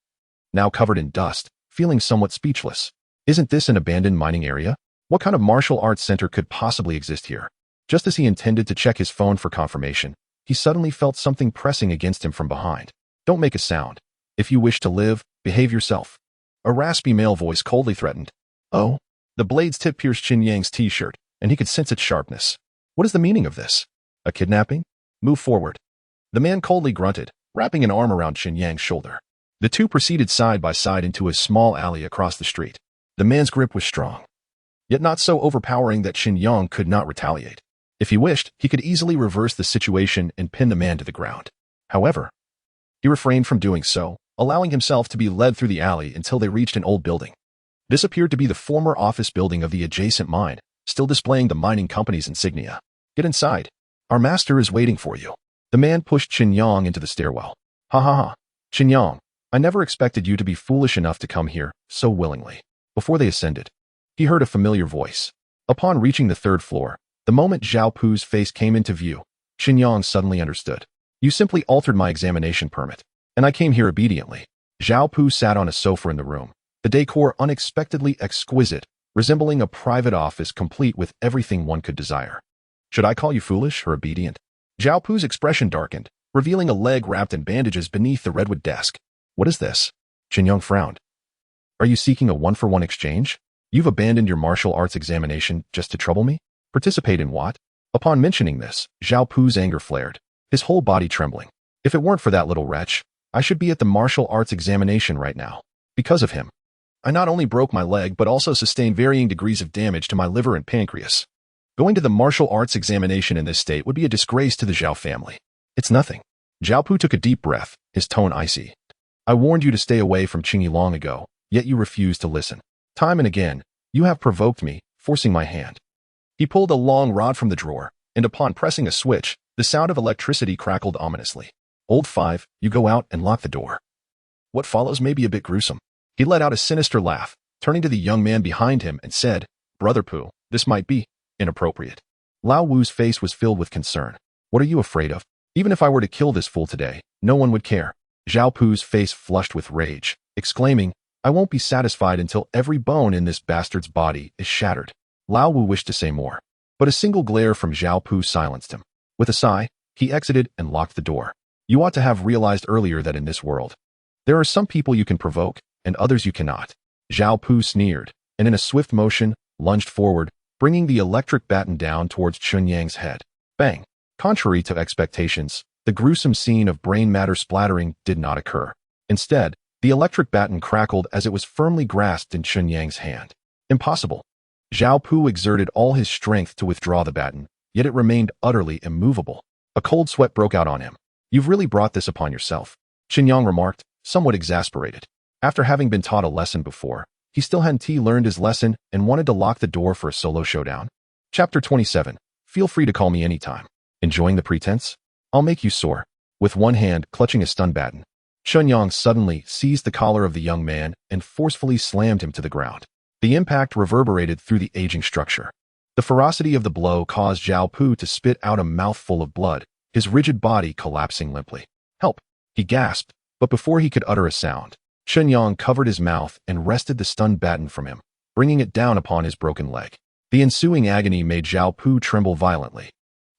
Now covered in dust, feeling somewhat speechless. Isn't this an abandoned mining area? What kind of martial arts center could possibly exist here? Just as he intended to check his phone for confirmation, he suddenly felt something pressing against him from behind. "Don't make a sound. If you wish to live, behave yourself." A raspy male voice coldly threatened. "Oh." The blade's tip pierced Chen Yang's t-shirt, and he could sense its sharpness. "What is the meaning of this? A kidnapping? Move forward." The man coldly grunted, wrapping an arm around Chen Yang's shoulder. The two proceeded side by side into a small alley across the street. The man's grip was strong, yet not so overpowering that Chen Yang could not retaliate. If he wished, he could easily reverse the situation and pin the man to the ground. However, he refrained from doing so, allowing himself to be led through the alley until they reached an old building. This appeared to be the former office building of the adjacent mine, still displaying the mining company's insignia. Get inside. Our master is waiting for you. The man pushed Chen Yang into the stairwell. Ha ha ha. Chen Yang, I never expected you to be foolish enough to come here so willingly. Before they ascended, he heard a familiar voice. Upon reaching the third floor, the moment Zhao Pu's face came into view, Chen Yang suddenly understood. You simply altered my examination permit, and I came here obediently. Zhao Pu sat on a sofa in the room, the decor unexpectedly exquisite, resembling a private office complete with everything one could desire. Should I call you foolish or obedient? Zhao Pu's expression darkened, revealing a leg wrapped in bandages beneath the redwood desk. What is this? Chen Yang frowned. Are you seeking a one-for-one exchange? You've abandoned your martial arts examination just to trouble me? Participate in what? Upon mentioning this, Zhao Pu's anger flared, his whole body trembling. If it weren't for that little wretch, I should be at the martial arts examination right now. Because of him, I not only broke my leg but also sustained varying degrees of damage to my liver and pancreas. Going to the martial arts examination in this state would be a disgrace to the Zhao family. It's nothing. Zhao Pu took a deep breath, his tone icy. I warned you to stay away from Qingyi long ago, yet you refused to listen. Time and again, you have provoked me, forcing my hand. He pulled a long rod from the drawer, and upon pressing a switch, the sound of electricity crackled ominously. Old 5, you go out and lock the door. What follows may be a bit gruesome. He let out a sinister laugh, turning to the young man behind him and said, Brother Pu, this might be inappropriate. Lao Wu's face was filled with concern. What are you afraid of? Even if I were to kill this fool today, no one would care. Zhao Pu's face flushed with rage, exclaiming, I won't be satisfied until every bone in this bastard's body is shattered. Lao Wu wished to say more, but a single glare from Zhao Pu silenced him. With a sigh, he exited and locked the door. You ought to have realized earlier that in this world, there are some people you can provoke, and others you cannot. Zhao Pu sneered, and in a swift motion, lunged forward, bringing the electric baton down towards Chen Yang's head. Bang! Contrary to expectations, the gruesome scene of brain matter splattering did not occur. Instead, the electric baton crackled as it was firmly grasped in Chen Yang's hand. Impossible. Zhao Pu exerted all his strength to withdraw the baton, yet it remained utterly immovable. A cold sweat broke out on him. You've really brought this upon yourself, Chen Yang remarked, somewhat exasperated. After having been taught a lesson before, he still hadn't learned his lesson and wanted to lock the door for a solo showdown. Chapter 27. Feel free to call me anytime. Enjoying the pretense? I'll make you sore. With one hand clutching a stun baton, Chen Yang suddenly seized the collar of the young man and forcefully slammed him to the ground. The impact reverberated through the aging structure. The ferocity of the blow caused Zhao Pu to spit out a mouthful of blood, his rigid body collapsing limply. Help! He gasped, but before he could utter a sound, Chen Yang covered his mouth and wrested the stun baton from him, bringing it down upon his broken leg. The ensuing agony made Zhao Pu tremble violently,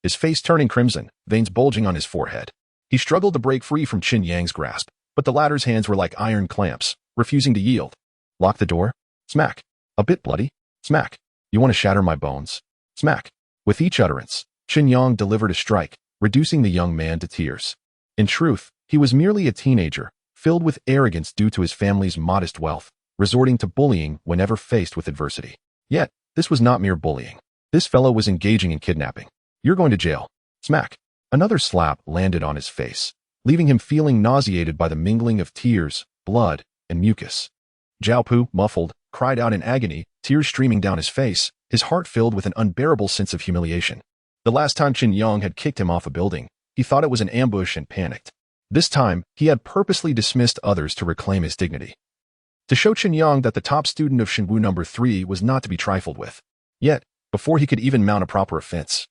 his face turning crimson, veins bulging on his forehead. He struggled to break free from Chen Yang's grasp, but the latter's hands were like iron clamps, refusing to yield. Lock the door? Smack. A bit bloody? Smack. You want to shatter my bones? Smack. With each utterance, Chen Yang delivered a strike, reducing the young man to tears. In truth, he was merely a teenager, filled with arrogance due to his family's modest wealth, resorting to bullying whenever faced with adversity. Yet, this was not mere bullying. This fellow was engaging in kidnapping. You're going to jail. Smack. Another slap landed on his face, leaving him feeling nauseated by the mingling of tears, blood, and mucus. Zhao Pu, muffled, cried out in agony, tears streaming down his face, his heart filled with an unbearable sense of humiliation. The last time Chen Yang had kicked him off a building, he thought it was an ambush and panicked. This time, he had purposely dismissed others to reclaim his dignity. To show Chen Yang that the top student of Shenwu No. 3 was not to be trifled with. Yet, before he could even mount a proper offense,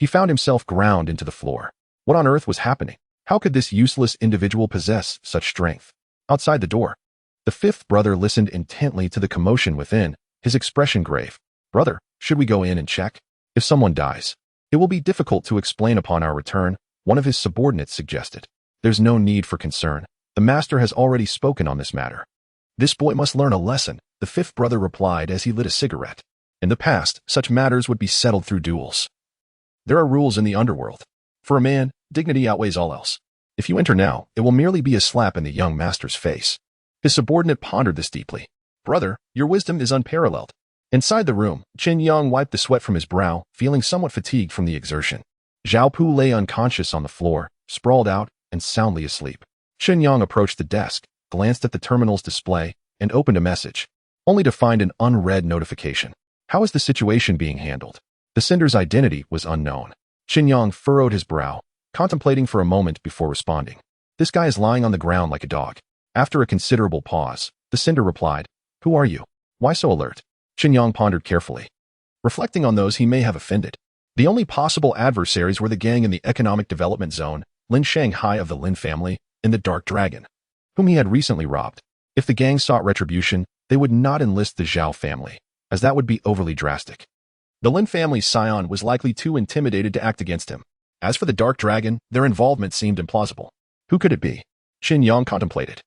he found himself ground into the floor. What on earth was happening? How could this useless individual possess such strength? Outside the door, the fifth brother listened intently to the commotion within, his expression grave. Brother, should we go in and check? If someone dies, it will be difficult to explain upon our return, one of his subordinates suggested. There's no need for concern. The master has already spoken on this matter. This boy must learn a lesson, the fifth brother replied as he lit a cigarette. In the past, such matters would be settled through duels. There are rules in the underworld. For a man, dignity outweighs all else. If you enter now, it will merely be a slap in the young master's face. His subordinate pondered this deeply. Brother, your wisdom is unparalleled. Inside the room, Chen Yang wiped the sweat from his brow, feeling somewhat fatigued from the exertion. Zhao Pu lay unconscious on the floor, sprawled out, and soundly asleep. Chen Yang approached the desk, glanced at the terminal's display, and opened a message. only to find an unread notification. How is the situation being handled? The sender's identity was unknown. Chen Yang furrowed his brow, contemplating for a moment before responding. This guy is lying on the ground like a dog. After a considerable pause, the sender replied, "Who are you? Why so alert?" Chen Yang pondered carefully, reflecting on those he may have offended. The only possible adversaries were the gang in the Economic Development Zone, Lin Shanghai of the Lin family, and the Dark Dragon, whom he had recently robbed. If the gang sought retribution, they would not enlist the Zhao family, as that would be overly drastic. The Lin family's scion was likely too intimidated to act against him. As for the Dark Dragon, their involvement seemed implausible. Who could it be? Chen Yang contemplated,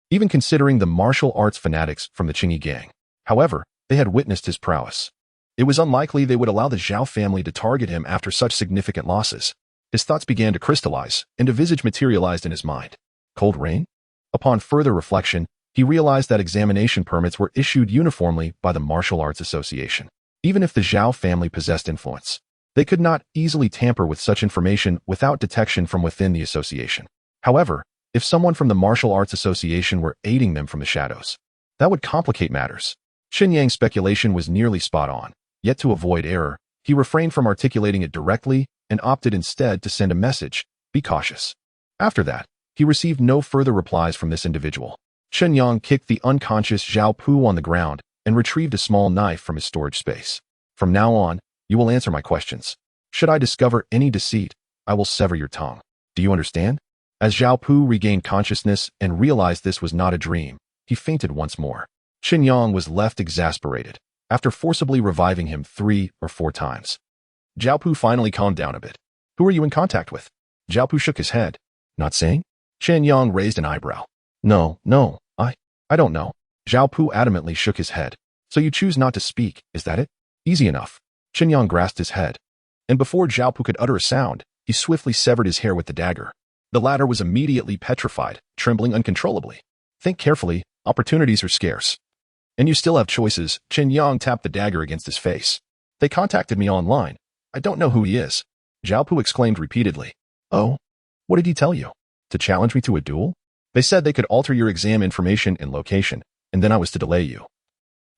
even considering the martial arts fanatics from the Qingyi gang. However, they had witnessed his prowess. It was unlikely they would allow the Zhao family to target him after such significant losses. His thoughts began to crystallize, and a visage materialized in his mind. Cold rain? Upon further reflection, he realized that examination permits were issued uniformly by the Martial Arts Association. Even if the Zhao family possessed influence, they could not easily tamper with such information without detection from within the association. However, if someone from the Martial Arts Association were aiding them from the shadows, that would complicate matters. Chen Yang's speculation was nearly spot on. Yet to avoid error, he refrained from articulating it directly and opted instead to send a message, "Be cautious." After that, he received no further replies from this individual. Chen Yang kicked the unconscious Zhao Pu on the ground and retrieved a small knife from his storage space. "From now on, you will answer my questions. Should I discover any deceit, I will sever your tongue. Do you understand?" As Zhao Pu regained consciousness and realized this was not a dream, he fainted once more. Chen Yang was left exasperated after forcibly reviving him 3 or 4 times. Zhao Pu finally calmed down a bit. "Who are you in contact with?" Zhao Pu shook his head. "Not saying?" Chen Yang raised an eyebrow. No, I don't know." Zhao Pu adamantly shook his head. "So you choose not to speak, is that it? Easy enough." Chen Yang grasped his head, and before Zhao Pu could utter a sound, he swiftly severed his hair with the dagger. The latter was immediately petrified, trembling uncontrollably. "Think carefully, opportunities are scarce. And you still have choices." Chen Yang tapped the dagger against his face. "They contacted me online. I don't know who he is." Zhao Pu exclaimed repeatedly. "Oh? What did he tell you? To challenge me to a duel?" "They said they could alter your exam information and location, and then I was to delay you,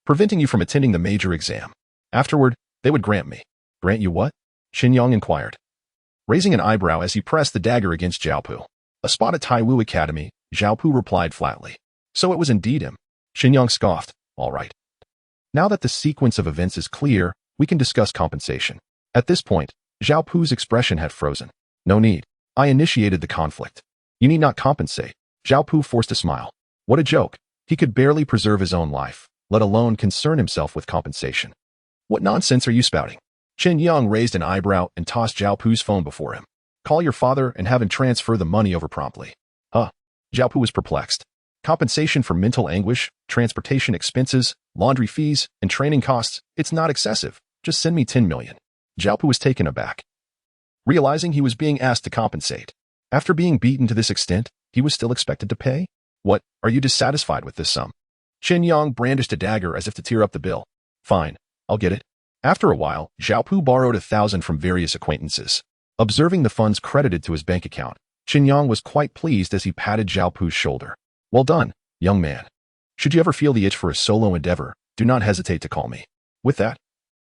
preventing you from attending the major exam. Afterward, they would grant me." "Grant you what?" Chen Yang inquired, raising an eyebrow as he pressed the dagger against Zhao Pu. "A spot at Taiwu Academy," Zhao Pu replied flatly. "So it was indeed him." Chen Yang scoffed. "All right. Now that the sequence of events is clear, we can discuss compensation." At this point, Zhao Pu's expression had frozen. "No need. I initiated the conflict. You need not compensate." Zhao Pu forced a smile. What a joke. He could barely preserve his own life, let alone concern himself with compensation. "What nonsense are you spouting?" Chen Yang raised an eyebrow and tossed Zhao Pu's phone before him. "Call your father and have him transfer the money over promptly." Huh? Zhao Pu was perplexed. Compensation for mental anguish, transportation expenses, laundry fees, and training costs, it's not excessive. Just send me 10 million. Zhao Pu was taken aback, realizing he was being asked to compensate. After being beaten to this extent, he was still expected to pay? "What, are you dissatisfied with this sum?" Chen Yang brandished a dagger as if to tear up the bill. "Fine, I'll get it." After a while, Zhao Pu borrowed 1,000 from various acquaintances. Observing the funds credited to his bank account, Chen Yang was quite pleased as he patted Zhao Pu's shoulder. "Well done, young man. Should you ever feel the itch for a solo endeavor, do not hesitate to call me." With that,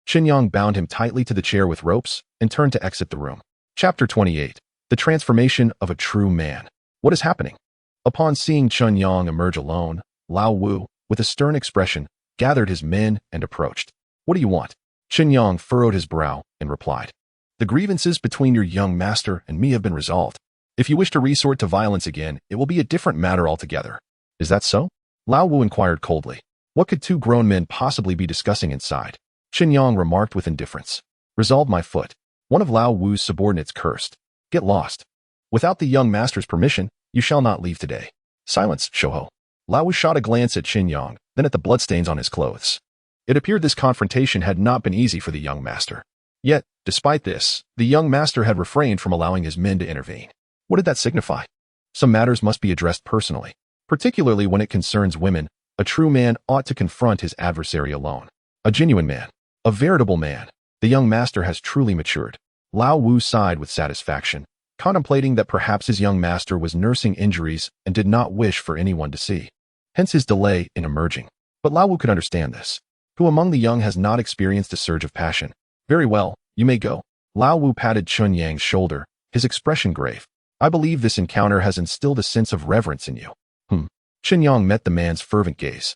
Chen Yang bound him tightly to the chair with ropes and turned to exit the room. Chapter 28. The Transformation of a True Man. What is happening? Upon seeing Chen Yang emerge alone, Lao Wu, with a stern expression, gathered his men and approached. "What do you want?" Chen Yang furrowed his brow and replied, "The grievances between your young master and me have been resolved. If you wish to resort to violence again, it will be a different matter altogether." "Is that so?" Lao Wu inquired coldly. What could 2 grown men possibly be discussing inside? Chen Yang remarked with indifference. "Resolve my foot." One of Lao Wu's subordinates cursed. "Get lost. Without the young master's permission, you shall not leave today." "Silence, Shouho." Lao Wu shot a glance at Chen Yang, then at the bloodstains on his clothes. It appeared this confrontation had not been easy for the young master. Yet, despite this, the young master had refrained from allowing his men to intervene. What did that signify? Some matters must be addressed personally. Particularly when it concerns women, a true man ought to confront his adversary alone. A genuine man. A veritable man. The young master has truly matured. Lao Wu sighed with satisfaction, contemplating that perhaps his young master was nursing injuries and did not wish for anyone to see. Hence his delay in emerging. But Lao Wu could understand this. Who among the young has not experienced a surge of passion? Very well, you may go. Lao Wu patted Chen Yang's shoulder, his expression grave. I believe this encounter has instilled a sense of reverence in you. Chen Yang met the man's fervent gaze,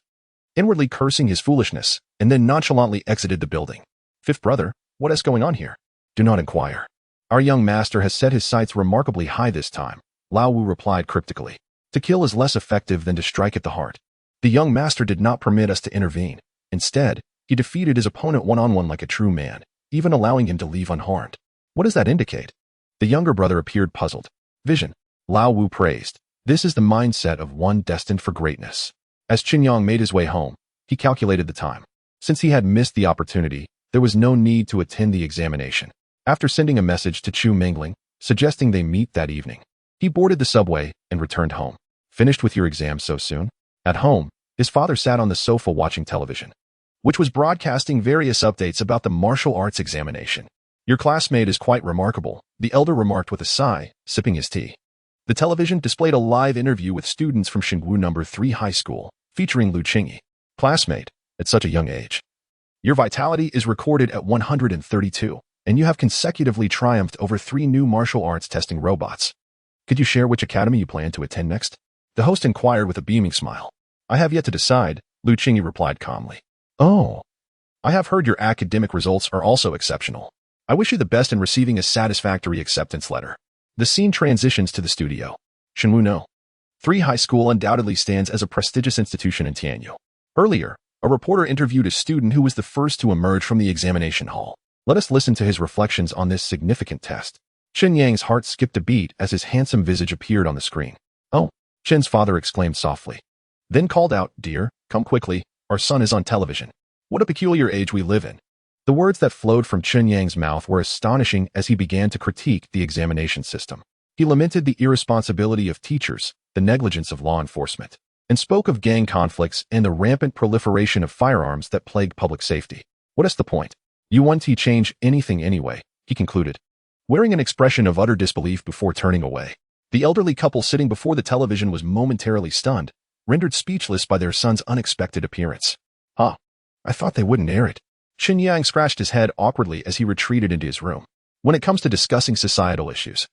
inwardly cursing his foolishness, and then nonchalantly exited the building. Fifth brother, what is going on here? Do not inquire. Our young master has set his sights remarkably high this time, Lao Wu replied cryptically. To kill is less effective than to strike at the heart. The young master did not permit us to intervene. Instead, he defeated his opponent one-on-one like a true man, even allowing him to leave unharmed. What does that indicate? The younger brother appeared puzzled. Vision, Lao Wu praised. This is the mindset of one destined for greatness. As Chen Yang made his way home, he calculated the time. Since he had missed the opportunity, there was no need to attend the examination. After sending a message to Chu Mingling, suggesting they meet that evening, he boarded the subway and returned home. Finished with your exam so soon? At home, his father sat on the sofa watching television, which was broadcasting various updates about the martial arts examination. Your classmate is quite remarkable, the elder remarked with a sigh, sipping his tea. The television displayed a live interview with students from Xingwu No. 3 High School, featuring Lu Qingyi. Classmate, at such a young age. Your vitality is recorded at 132, and you have consecutively triumphed over 3 new martial arts testing robots. Could you share which academy you plan to attend next? The host inquired with a beaming smile. I have yet to decide, Lu Qingyi replied calmly. Oh, I have heard your academic results are also exceptional. I wish you the best in receiving a satisfactory acceptance letter. The scene transitions to the studio. Xingwu No. 3 High School undoubtedly stands as a prestigious institution in Tianyu. Earlier, a reporter interviewed a student who was the first to emerge from the examination hall. Let us listen to his reflections on this significant test. Chen Yang's heart skipped a beat as his handsome visage appeared on the screen. Oh, Chen's father exclaimed softly. Then called out, Dear, come quickly, our son is on television. What a peculiar age we live in. The words that flowed from Chen Yang's mouth were astonishing as he began to critique the examination system. He lamented the irresponsibility of teachers, the negligence of law enforcement, and spoke of gang conflicts and the rampant proliferation of firearms that plagued public safety. What is the point? You want to change anything anyway, he concluded, wearing an expression of utter disbelief before turning away. The elderly couple sitting before the television was momentarily stunned, rendered speechless by their son's unexpected appearance. I thought they wouldn't air it. Chen Yang scratched his head awkwardly as he retreated into his room. When it comes to discussing societal issues,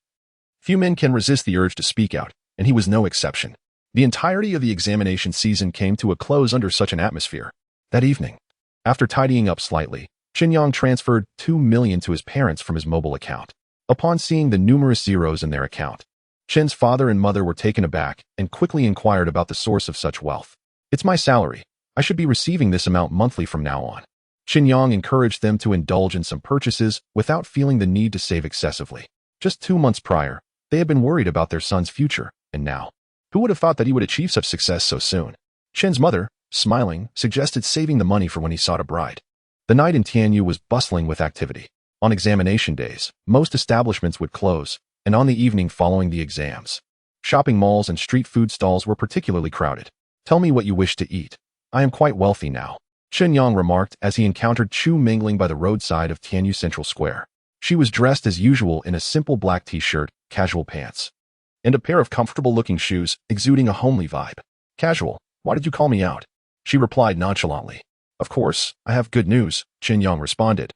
few men can resist the urge to speak out, and he was no exception. The entirety of the examination season came to a close under such an atmosphere. That evening, after tidying up slightly, Chen Yang transferred 2 million to his parents from his mobile account. Upon seeing the numerous zeros in their account, Chen's father and mother were taken aback and quickly inquired about the source of such wealth. It's my salary. I should be receiving this amount monthly from now on. Chen Yang encouraged them to indulge in some purchases without feeling the need to save excessively. Just 2 months prior, they had been worried about their son's future, and now, who would have thought that he would achieve such success so soon? Chen's mother, smiling, suggested saving the money for when he sought a bride. The night in Tianyu was bustling with activity. On examination days, most establishments would close, and on the evening following the exams, shopping malls and street food stalls were particularly crowded. Tell me what you wish to eat. I am quite wealthy now, Chen Yang remarked as he encountered Chu Mingling by the roadside of Tianyu Central Square. She was dressed as usual in a simple black t-shirt, casual pants, and a pair of comfortable-looking shoes, exuding a homely vibe. Casual, why did you call me out? She replied nonchalantly. Of course, I have good news, Chen Yang responded,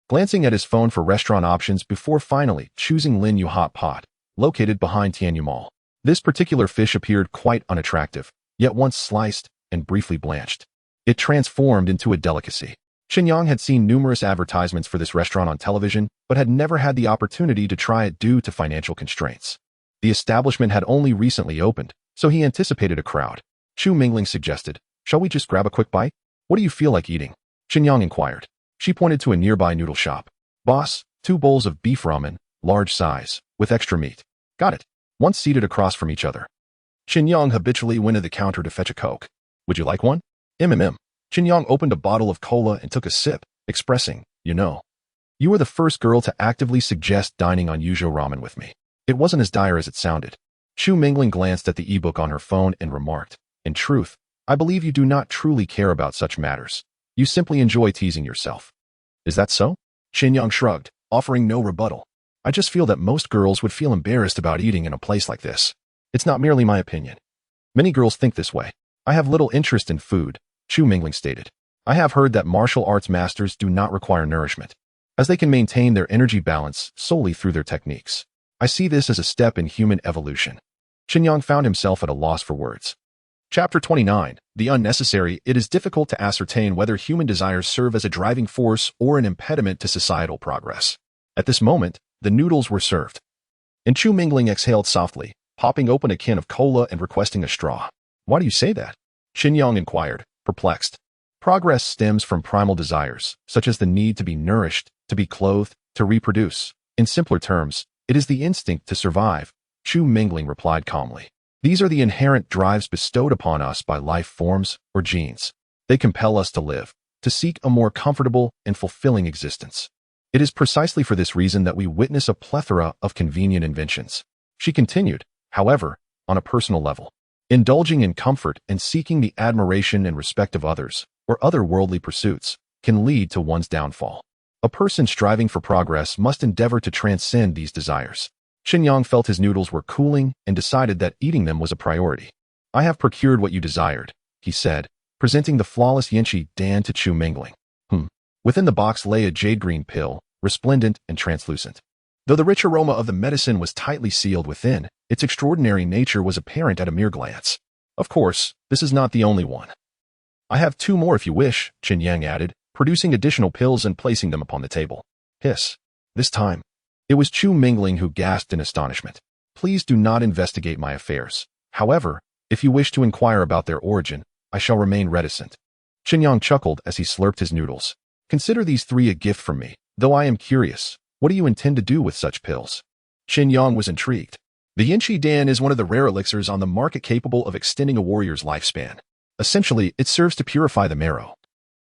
glancing at his phone for restaurant options before finally choosing Lin Yu Hot Pot, located behind Tianyu Mall. This particular fish appeared quite unattractive, yet once sliced and briefly blanched, it transformed into a delicacy. Chen Yang had seen numerous advertisements for this restaurant on television, but had never had the opportunity to try it due to financial constraints. The establishment had only recently opened, so he anticipated a crowd. Chu Mingling suggested, shall we just grab a quick bite? What do you feel like eating? Chen Yang inquired. She pointed to a nearby noodle shop. Boss, 2 bowls of beef ramen, large size, with extra meat. Got it. Once seated across from each other, Chen Yang habitually went to the counter to fetch a Coke. Would you like one? Chen Yang opened a bottle of cola and took a sip, expressing, you were the first girl to actively suggest dining on Yuzhou ramen with me. It wasn't as dire as it sounded. Chu Mingling glanced at the ebook on her phone and remarked, in truth, I believe you do not truly care about such matters. You simply enjoy teasing yourself. Is that so? Chen Yang shrugged, offering no rebuttal. I just feel that most girls would feel embarrassed about eating in a place like this. It's not merely my opinion. Many girls think this way. I have little interest in food, Chu Mingling stated. I have heard that martial arts masters do not require nourishment, as they can maintain their energy balance solely through their techniques. I see this as a step in human evolution. Chen Yang found himself at a loss for words. Chapter 29. The unnecessary. It is difficult to ascertain whether human desires serve as a driving force or an impediment to societal progress. At this moment, the noodles were served. And Chu Mingling exhaled softly, popping open a can of cola and requesting a straw. Why do you say that? Chen Yang inquired, perplexed. Progress stems from primal desires, such as the need to be nourished, to be clothed, to reproduce. In simpler terms, it is the instinct to survive, Chu Mingling replied calmly. These are the inherent drives bestowed upon us by life forms or genes. They compel us to live, to seek a more comfortable and fulfilling existence. It is precisely for this reason that we witness a plethora of convenient inventions. She continued, however, on a personal level. Indulging in comfort and seeking the admiration and respect of others, or other worldly pursuits, can lead to one's downfall. A person striving for progress must endeavor to transcend these desires. Chen Yang felt his noodles were cooling and decided that eating them was a priority. I have procured what you desired, he said, presenting the flawless Yinchi Dan to Chu Mingling. Within the box lay a jade-green pill, resplendent and translucent. Though the rich aroma of the medicine was tightly sealed within, its extraordinary nature was apparent at a mere glance. Of course, this is not the only one. I have 2 more if you wish, Chen Yang added, producing additional pills and placing them upon the table. Hiss. This time, it was Chu Mingling who gasped in astonishment. Please do not investigate my affairs. However, if you wish to inquire about their origin, I shall remain reticent. Chen Yang chuckled as he slurped his noodles. Consider these 3 a gift from me, though I am curious. What do you intend to do with such pills? Chen Yang was intrigued. The Yinchi Dan is one of the rare elixirs on the market capable of extending a warrior's lifespan. Essentially, it serves to purify the marrow,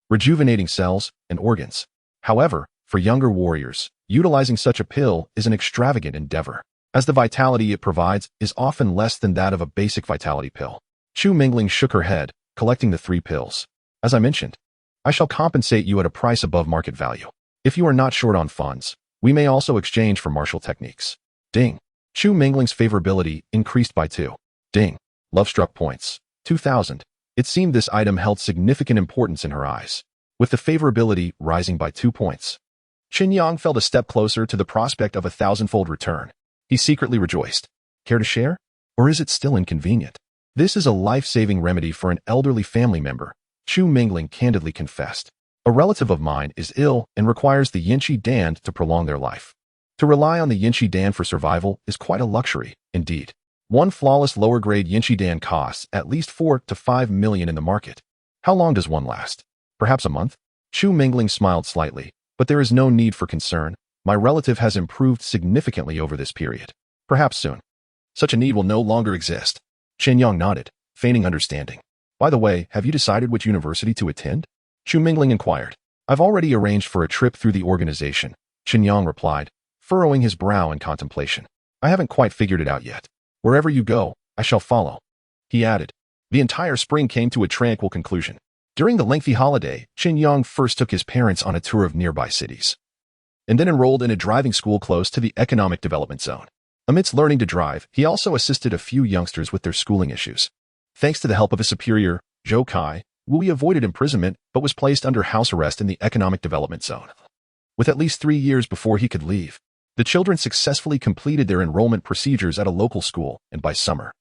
rejuvenating cells and organs. However, for younger warriors, utilizing such a pill is an extravagant endeavor, as the vitality it provides is often less than that of a basic vitality pill. Chu Mingling shook her head, collecting the 3 pills. As I mentioned, I shall compensate you at a price above market value. If you are not short on funds, we may also exchange for martial techniques. Ding. Chu Mingling's favorability increased by 2. Ding. Love-struck points. 2,000. It seemed this item held significant importance in her eyes, with the favorability rising by 2 points. Chen Yang felt a step closer to the prospect of a 1,000-fold return. He secretly rejoiced. Care to share? Or is it still inconvenient? This is a life-saving remedy for an elderly family member, Chu Mingling candidly confessed. A relative of mine is ill and requires the Yinchi Dan to prolong their life. To rely on the Yinchi Dan for survival is quite a luxury, indeed. One flawless lower-grade Yinchi Dan costs at least 4 to 5 million in the market. How long does one last? Perhaps a month? Chu Mingling smiled slightly, but there is no need for concern. My relative has improved significantly over this period. Perhaps soon. Such a need will no longer exist. Chen Yang nodded, feigning understanding. By the way, have you decided which university to attend? Chu Mingling inquired. I've already arranged for a trip through the organization, Chen Yang replied, furrowing his brow in contemplation. I haven't quite figured it out yet. Wherever you go, I shall follow. He added. The entire spring came to a tranquil conclusion. During the lengthy holiday, Chen Yang first took his parents on a tour of nearby cities, and then enrolled in a driving school close to the economic development zone. Amidst learning to drive, he also assisted a few youngsters with their schooling issues. Thanks to the help of his superior, Zhou Kai, Wu avoided imprisonment but was placed under house arrest in the economic development zone. With at least 3 years before he could leave, the children successfully completed their enrollment procedures at a local school, and by summer,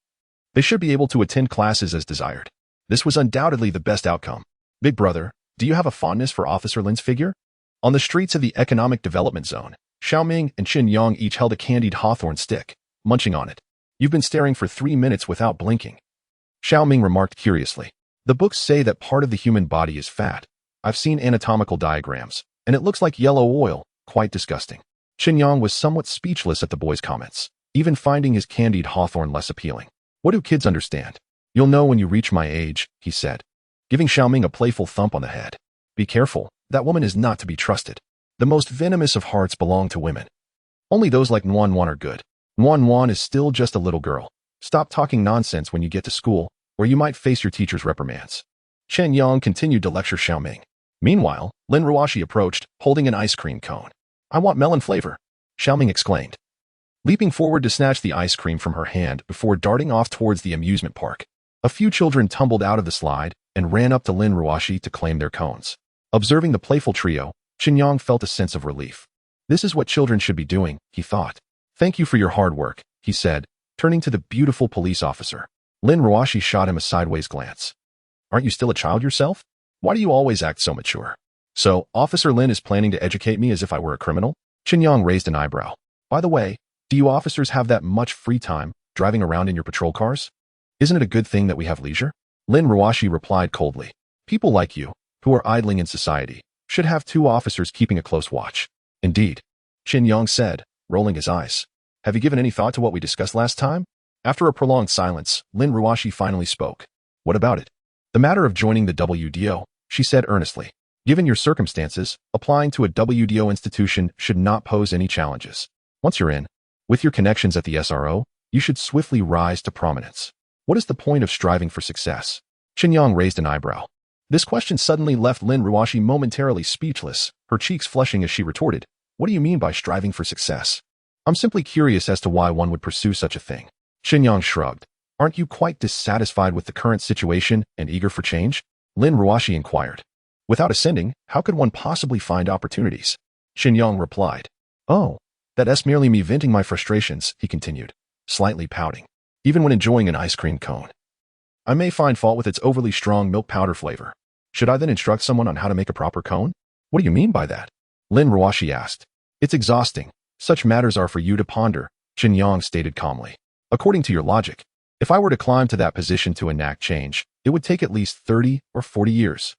they should be able to attend classes as desired. This was undoubtedly the best outcome. Big brother, do you have a fondness for Officer Lin's figure? On the streets of the economic development zone, Xiaoming and Chen Yang each held a candied hawthorn stick, munching on it. You've been staring for 3 minutes without blinking. Xiaoming remarked curiously. The books say that part of the human body is fat. I've seen anatomical diagrams, and it looks like yellow oil, quite disgusting. Chen Yang was somewhat speechless at the boy's comments, even finding his candied hawthorn less appealing. What do kids understand? You'll know when you reach my age, he said, giving Xiaoming a playful thump on the head. Be careful, that woman is not to be trusted. The most venomous of hearts belong to women. Only those like Nuan Nuan are good. Nuan Nuan is still just a little girl. Stop talking nonsense when you get to school, or you might face your teacher's reprimands. Chen Yang continued to lecture Xiaoming. Meanwhile, Lin Ruoshi approached, holding an ice cream cone. I want melon flavor, Xiaoming exclaimed, leaping forward to snatch the ice cream from her hand before darting off towards the amusement park. A few children tumbled out of the slide, and ran up to Lin Ruoxi to claim their cones. Observing the playful trio, Chen Yang felt a sense of relief. This is what children should be doing, he thought. Thank you for your hard work, he said, turning to the beautiful police officer. Lin Ruoxi shot him a sideways glance. Aren't you still a child yourself? Why do you always act so mature? So, Officer Lin is planning to educate me as if I were a criminal? Chen Yang raised an eyebrow. By the way, do you officers have that much free time, driving around in your patrol cars? Isn't it a good thing that we have leisure? Lin Ruoxi replied coldly. People like you, who are idling in society, should have 2 officers keeping a close watch. Indeed, Chen Yang said, rolling his eyes. Have you given any thought to what we discussed last time? After a prolonged silence, Lin Ruoxi finally spoke. What about it? The matter of joining the WDO, she said earnestly. Given your circumstances, applying to a WDO institution should not pose any challenges. Once you're in, with your connections at the SRO, you should swiftly rise to prominence. What is the point of striving for success? Chen Yang raised an eyebrow. This question suddenly left Lin Ruoxi momentarily speechless, her cheeks flushing as she retorted. What do you mean by striving for success? I'm simply curious as to why one would pursue such a thing. Chen Yang shrugged. Aren't you quite dissatisfied with the current situation and eager for change? Lin Ruoxi inquired. Without ascending, how could one possibly find opportunities? Chen Yang replied. Oh, that's merely me venting my frustrations, he continued, slightly pouting. Even when enjoying an ice cream cone, I may find fault with its overly strong milk powder flavor. Should I then instruct someone on how to make a proper cone? What do you mean by that? Lin Ruoxi asked. It's exhausting. Such matters are for you to ponder, Chen Yang stated calmly. According to your logic, if I were to climb to that position to enact change, it would take at least 30 or 40 years.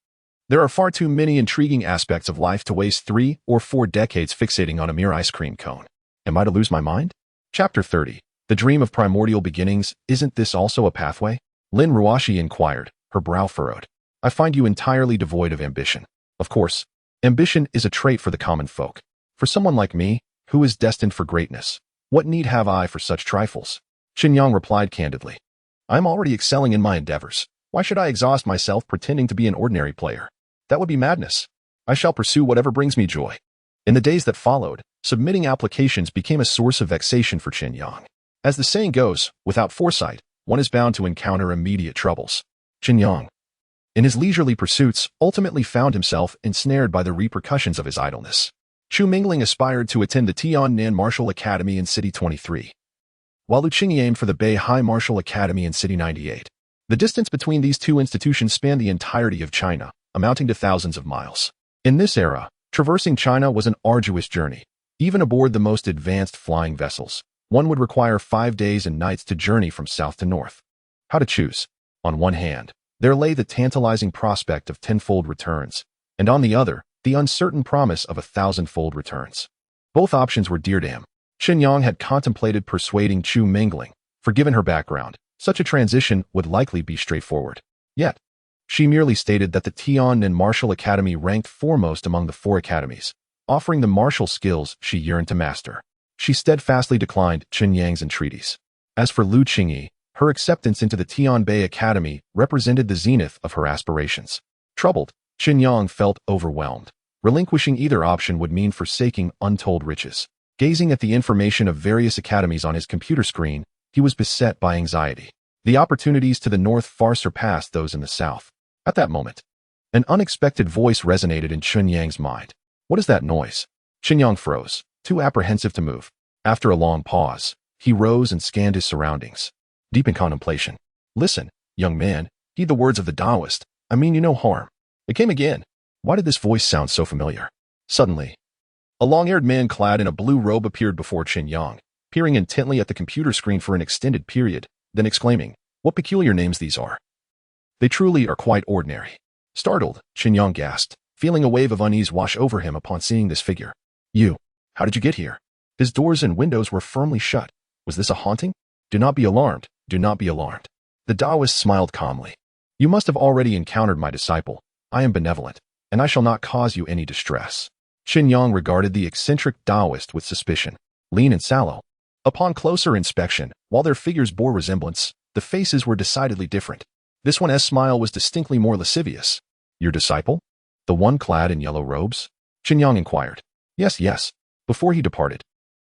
There are far too many intriguing aspects of life to waste 3 or 4 decades fixating on a mere ice cream cone. Am I to lose my mind? Chapter 30. The Dream of Primordial Beginnings. Isn't this also a pathway? Lin Ruoxi inquired, her brow furrowed. I find you entirely devoid of ambition. Of course, ambition is a trait for the common folk. For someone like me, who is destined for greatness, what need have I for such trifles? Chen Yang replied candidly. I am already excelling in my endeavors. Why should I exhaust myself pretending to be an ordinary player? That would be madness. I shall pursue whatever brings me joy. In the days that followed, submitting applications became a source of vexation for Chen Yang. As the saying goes, without foresight, one is bound to encounter immediate troubles. Chen Yang, in his leisurely pursuits, ultimately found himself ensnared by the repercussions of his idleness. Chu Mingling aspired to attend the Tiannan Martial Academy in City 23, while Lu Qing aimed for the Beihai Martial Academy in City 98. The distance between these 2 institutions spanned the entirety of China, amounting to thousands of miles. In this era, traversing China was an arduous journey. Even aboard the most advanced flying vessels, one would require 5 days and nights to journey from south to north. How to choose? On one hand, there lay the tantalizing prospect of 10-fold returns, and on the other, the uncertain promise of 1,000-fold returns. Both options were dear to him. Chen Yang had contemplated persuading Chu Mingling, for given her background, such a transition would likely be straightforward. Yet, she merely stated that the Tiannan Martial Academy ranked foremost among the 4 academies, offering the martial skills she yearned to master. She steadfastly declined Chen Yang's entreaties. As for Lu Qingyi, her acceptance into the Tianbei Academy represented the zenith of her aspirations. Troubled, Chen Yang felt overwhelmed. Relinquishing either option would mean forsaking untold riches. Gazing at the information of various academies on his computer screen, he was beset by anxiety. The opportunities to the north far surpassed those in the south. At that moment, an unexpected voice resonated in Chen Yang's mind. What is that noise? Chen Yang froze, too apprehensive to move. After a long pause, he rose and scanned his surroundings, deep in contemplation. Listen, young man, heed the words of the Taoist. I mean you no harm. It came again. Why did this voice sound so familiar? Suddenly, a long-haired man clad in a blue robe appeared before Chen Yang, peering intently at the computer screen for an extended period, then exclaiming, what peculiar names these are. They truly are quite ordinary. Startled, Chen Yang gasped, feeling a wave of unease wash over him upon seeing this figure. You, how did you get here? His doors and windows were firmly shut. Was this a haunting? Do not be alarmed, do not be alarmed. The Taoist smiled calmly. You must have already encountered my disciple. I am benevolent, and I shall not cause you any distress. Chen Yang regarded the eccentric Taoist with suspicion. Lean and sallow. Upon closer inspection, while their figures bore resemblance, the faces were decidedly different. This one's smile was distinctly more lascivious. Your disciple? The one clad in yellow robes? Chen Yang inquired. Yes, yes. Before he departed,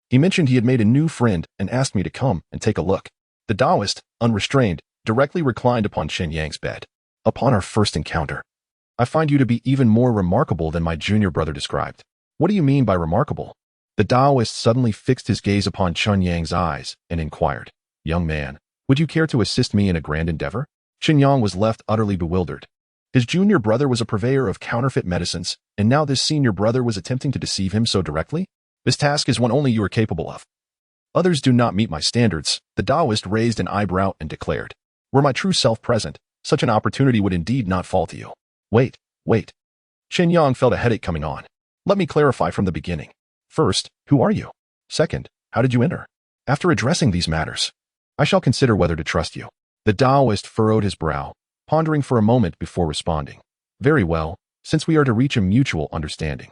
he mentioned he had made a new friend and asked me to come and take a look. The Taoist, unrestrained, directly reclined upon Chen Yang's bed. Upon our first encounter, I find you to be even more remarkable than my junior brother described. What do you mean by remarkable? The Taoist suddenly fixed his gaze upon Chen Yang's eyes and inquired, young man, would you care to assist me in a grand endeavor? Chen Yang was left utterly bewildered. His junior brother was a purveyor of counterfeit medicines, and now this senior brother was attempting to deceive him so directly? This task is one only you are capable of. Others do not meet my standards. The Taoist raised an eyebrow and declared, were my true self present, such an opportunity would indeed not fall to you. Wait. Chen Yang felt a headache coming on. Let me clarify from the beginning. First, who are you? Second, how did you enter? After addressing these matters, I shall consider whether to trust you. The Taoist furrowed his brow, pondering for a moment before responding. Very well, since we are to reach a mutual understanding,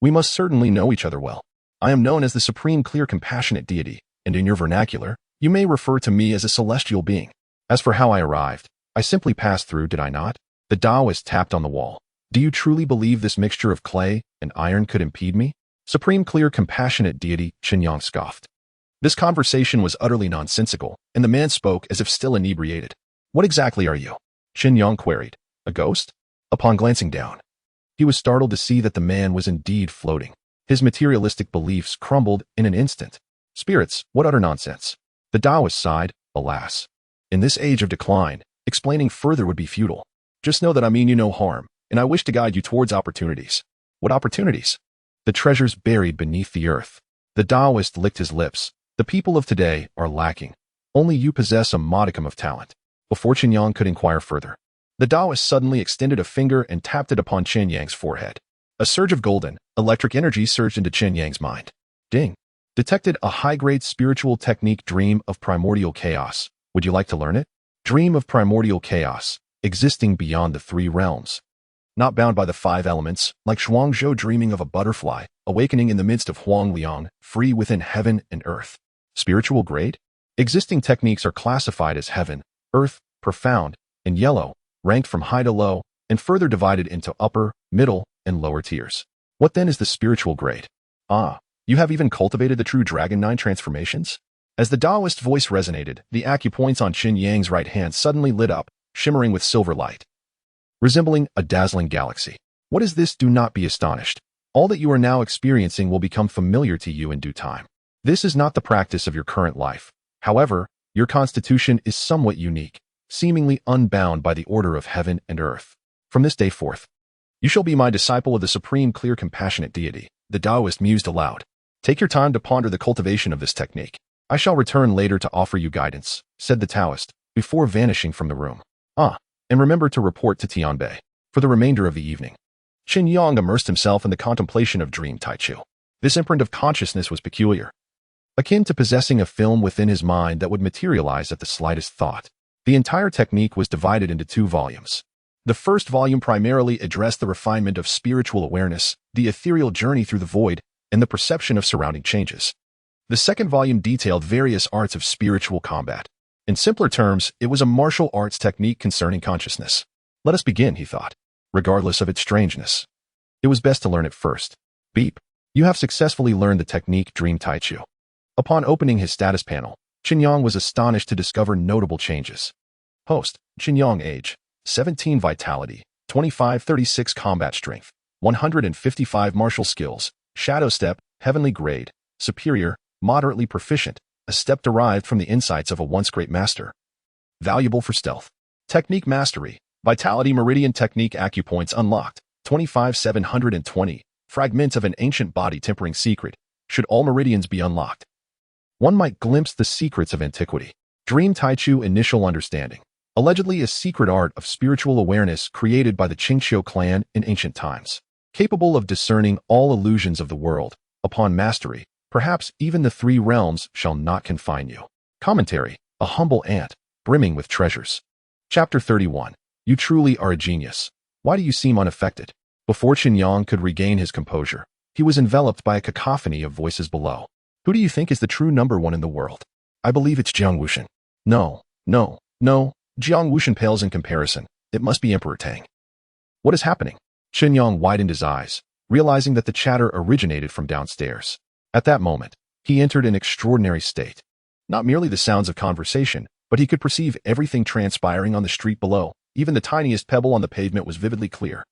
we must certainly know each other well. I am known as the Supreme Clear Compassionate Deity, and in your vernacular, you may refer to me as a celestial being. As for how I arrived, I simply passed through, did I not? The Taoist tapped on the wall. Do you truly believe this mixture of clay and iron could impede me? Supreme Clear Compassionate Deity, Chen Yang scoffed. This conversation was utterly nonsensical, and the man spoke as if still inebriated. What exactly are you? Chen Yang queried. A ghost? Upon glancing down, he was startled to see that the man was indeed floating. His materialistic beliefs crumbled in an instant. Spirits, what utter nonsense. The Taoist sighed, alas. In this age of decline, explaining further would be futile. Just know that I mean you no harm, and I wish to guide you towards opportunities. What opportunities? The treasures buried beneath the earth. The Taoist licked his lips. The people of today are lacking. Only you possess a modicum of talent. Before Chen Yang could inquire further, the Taoist suddenly extended a finger and tapped it upon Chen Yang's forehead. A surge of golden, electric energy surged into Chen Yang's mind. Ding. Detected a high-grade spiritual technique, Dream of Primordial Chaos. Would you like to learn it? Dream of Primordial Chaos, existing beyond the three realms. Not bound by the five elements, like Zhuangzhou dreaming of a butterfly, awakening in the midst of Huangliang, free within heaven and earth. Spiritual grade? Existing techniques are classified as heaven, earth, profound, and yellow, ranked from high to low, and further divided into upper, middle, and lower tiers. What then is the spiritual grade? Ah, you have even cultivated the true Dragon 9 transformations? As the Taoist voice resonated, the acupoints on Chen Yang's right hand suddenly lit up, shimmering with silver light, resembling a dazzling galaxy. What is this? Do not be astonished. All that you are now experiencing will become familiar to you in due time. This is not the practice of your current life. However, your constitution is somewhat unique, seemingly unbound by the order of heaven and earth. From this day forth, you shall be my disciple of the Supreme Clear Compassionate Deity. The Taoist mused aloud. Take your time to ponder the cultivation of this technique. I shall return later to offer you guidance, said the Taoist, before vanishing from the room. And remember to report to Tianbei. For the remainder of the evening, Chen Yang immersed himself in the contemplation of Dream Taichu. This imprint of consciousness was peculiar, akin to possessing a film within his mind that would materialize at the slightest thought. The entire technique was divided into 2 volumes. The first volume primarily addressed the refinement of spiritual awareness, the ethereal journey through the void, and the perception of surrounding changes. The second volume detailed various arts of spiritual combat. In simpler terms, it was a martial arts technique concerning consciousness. Let us begin, he thought, regardless of its strangeness. It was best to learn it first. Beep. You have successfully learned the technique Dream Taichu. Upon opening his status panel, Chen Yang was astonished to discover notable changes. Host, Chen Yang age, 17 vitality, 25-36 combat strength, 155 martial skills, shadow step, heavenly grade, superior, moderately proficient, a step derived from the insights of a once great master. Valuable for stealth. Technique mastery, vitality meridian technique acupoints unlocked, 25-720, fragment of an ancient body tempering secret. Should all meridians be unlocked, one might glimpse the secrets of antiquity. Dream Taichu initial understanding. Allegedly a secret art of spiritual awareness created by the Qingxiu clan in ancient times. Capable of discerning all illusions of the world. Upon mastery, perhaps even the 3 realms shall not confine you. Commentary. A humble ant, brimming with treasures. Chapter 31. You truly are a genius. Why do you seem unaffected? Before Chen Yang could regain his composure, he was enveloped by a cacophony of voices below. Who do you think is the true number 1 in the world? I believe it's Jiang Wuxian. No. Jiang Wuxian pales in comparison. It must be Emperor Tang. What is happening? Chen Yang widened his eyes, realizing that the chatter originated from downstairs. At that moment, he entered an extraordinary state. Not merely the sounds of conversation, but he could perceive everything transpiring on the street below. Even the tiniest pebble on the pavement was vividly clear.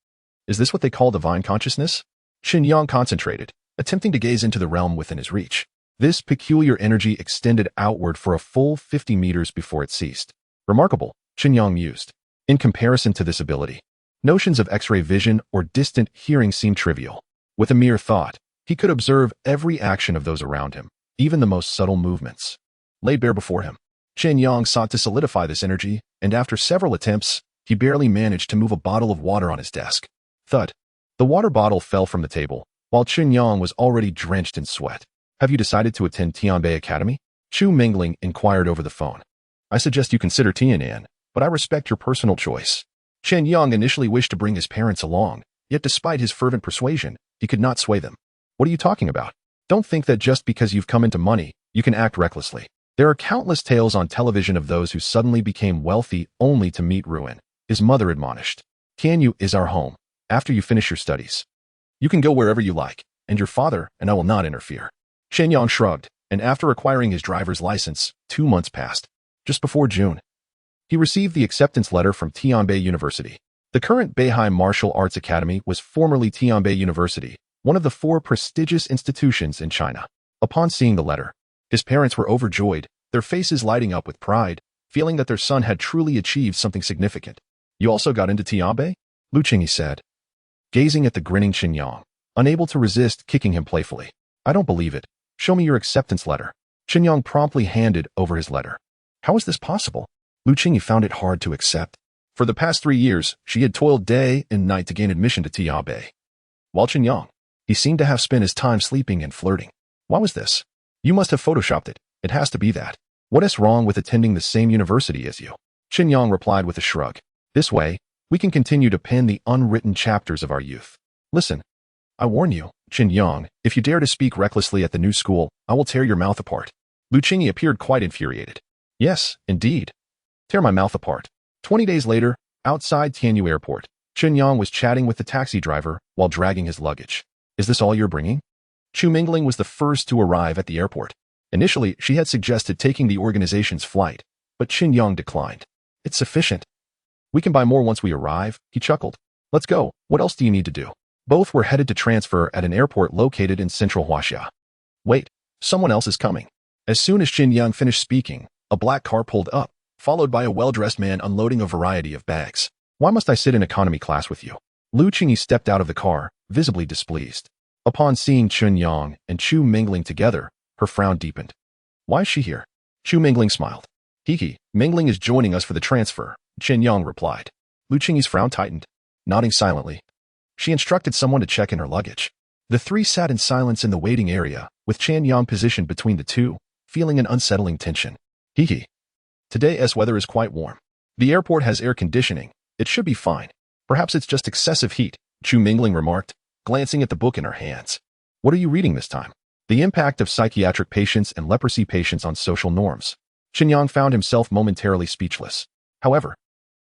Is this what they call divine consciousness? Chen Yang concentrated, attempting to gaze into the realm within his reach. This peculiar energy extended outward for a full 50 meters before it ceased. Remarkable, Chen Yang mused. In comparison to this ability, notions of X-ray vision or distant hearing seemed trivial. With a mere thought, he could observe every action of those around him, even the most subtle movements. Laid bare before him, Chen Yang sought to solidify this energy, and after several attempts, he barely managed to move a bottle of water on his desk. Thud. The water bottle fell from the table, while Chen Yang was already drenched in sweat. Have you decided to attend Tianbei Academy? Chu Mingling inquired over the phone. I suggest you consider Tianan, but I respect your personal choice. Chen Yang initially wished to bring his parents along, yet despite his fervent persuasion, he could not sway them. What are you talking about? Don't think that just because you've come into money, you can act recklessly. There are countless tales on television of those who suddenly became wealthy only to meet ruin. His mother admonished. Tianyu is our home. After you finish your studies, you can go wherever you like, and your father and I will not interfere. Chen Yang shrugged, and after acquiring his driver's license, 2 months passed. Just before June, he received the acceptance letter from Tianbei University. The current Beihai Martial Arts Academy was formerly Tianbei University, one of the 4 prestigious institutions in China. Upon seeing the letter, his parents were overjoyed, their faces lighting up with pride, feeling that their son had truly achieved something significant. You also got into Tianbei? Lu Qingyi said, gazing at the grinning Chen Yang, unable to resist kicking him playfully. I don't believe it. Show me your acceptance letter. Chen Yang promptly handed over his letter. How is this possible? Lu Qingyi found it hard to accept. For the past 3 years, she had toiled day and night to gain admission to Tianbei. While Chen Yang, he seemed to have spent his time sleeping and flirting. Why was this? You must have photoshopped it. It has to be that. What is wrong with attending the same university as you? Chen Yang replied with a shrug. This way, we can continue to pen the unwritten chapters of our youth. Listen, I warn you, Chen Yang, if you dare to speak recklessly at the new school, I will tear your mouth apart. Lu Qingyi appeared quite infuriated. Yes, indeed. Tear my mouth apart. 20 days later, outside Tianyu Airport, Chen Yang was chatting with the taxi driver while dragging his luggage. Is this all you're bringing? Chu Mingling was the first to arrive at the airport. Initially, she had suggested taking the organization's flight, but Chen Yang declined. It's sufficient. We can buy more once we arrive, he chuckled. Let's go. What else do you need to do? Both were headed to transfer at an airport located in central Huaxia. Wait, someone else is coming. As soon as Chen Yang finished speaking, a black car pulled up, followed by a well-dressed man unloading a variety of bags. Why must I sit in economy class with you? Lu Qingyi stepped out of the car, visibly displeased. Upon seeing Chen Yang and Chu Mingling together, her frown deepened. Why is she here? Chu Mingling smiled. Hee, Mingling is joining us for the transfer, Chen Yang replied. Lu Qingyi's frown tightened. Nodding silently, she instructed someone to check in her luggage. The 3 sat in silence in the waiting area, with Chen Yang positioned between the two, feeling an unsettling tension. Hee. Today's weather is quite warm. The airport has air conditioning. It should be fine. Perhaps it's just excessive heat, Chu Mingling remarked, glancing at the book in her hands. What are you reading this time? The impact of psychiatric patients and leprosy patients on social norms. Chen Yang found himself momentarily speechless. However,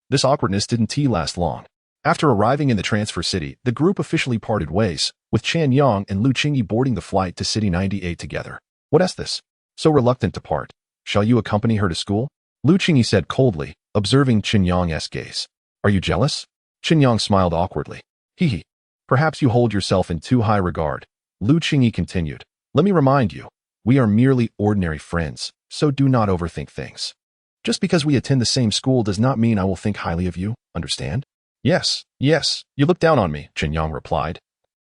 this awkwardness didn't last long. After arriving in the transfer city, the group officially parted ways, with Chen Yang and Lu Qingyi boarding the flight to City 98 together. What is this? So reluctant to part. Shall you accompany her to school? Lu Qingyi said coldly, observing Chen Yang's gaze. Are you jealous? Chen Yang smiled awkwardly. Hee. Perhaps you hold yourself in too high regard. Lu Qingyi continued. Let me remind you, we are merely ordinary friends, so do not overthink things. Just because we attend the same school does not mean I will think highly of you, understand? Yes, you look down on me, Chen Yang replied,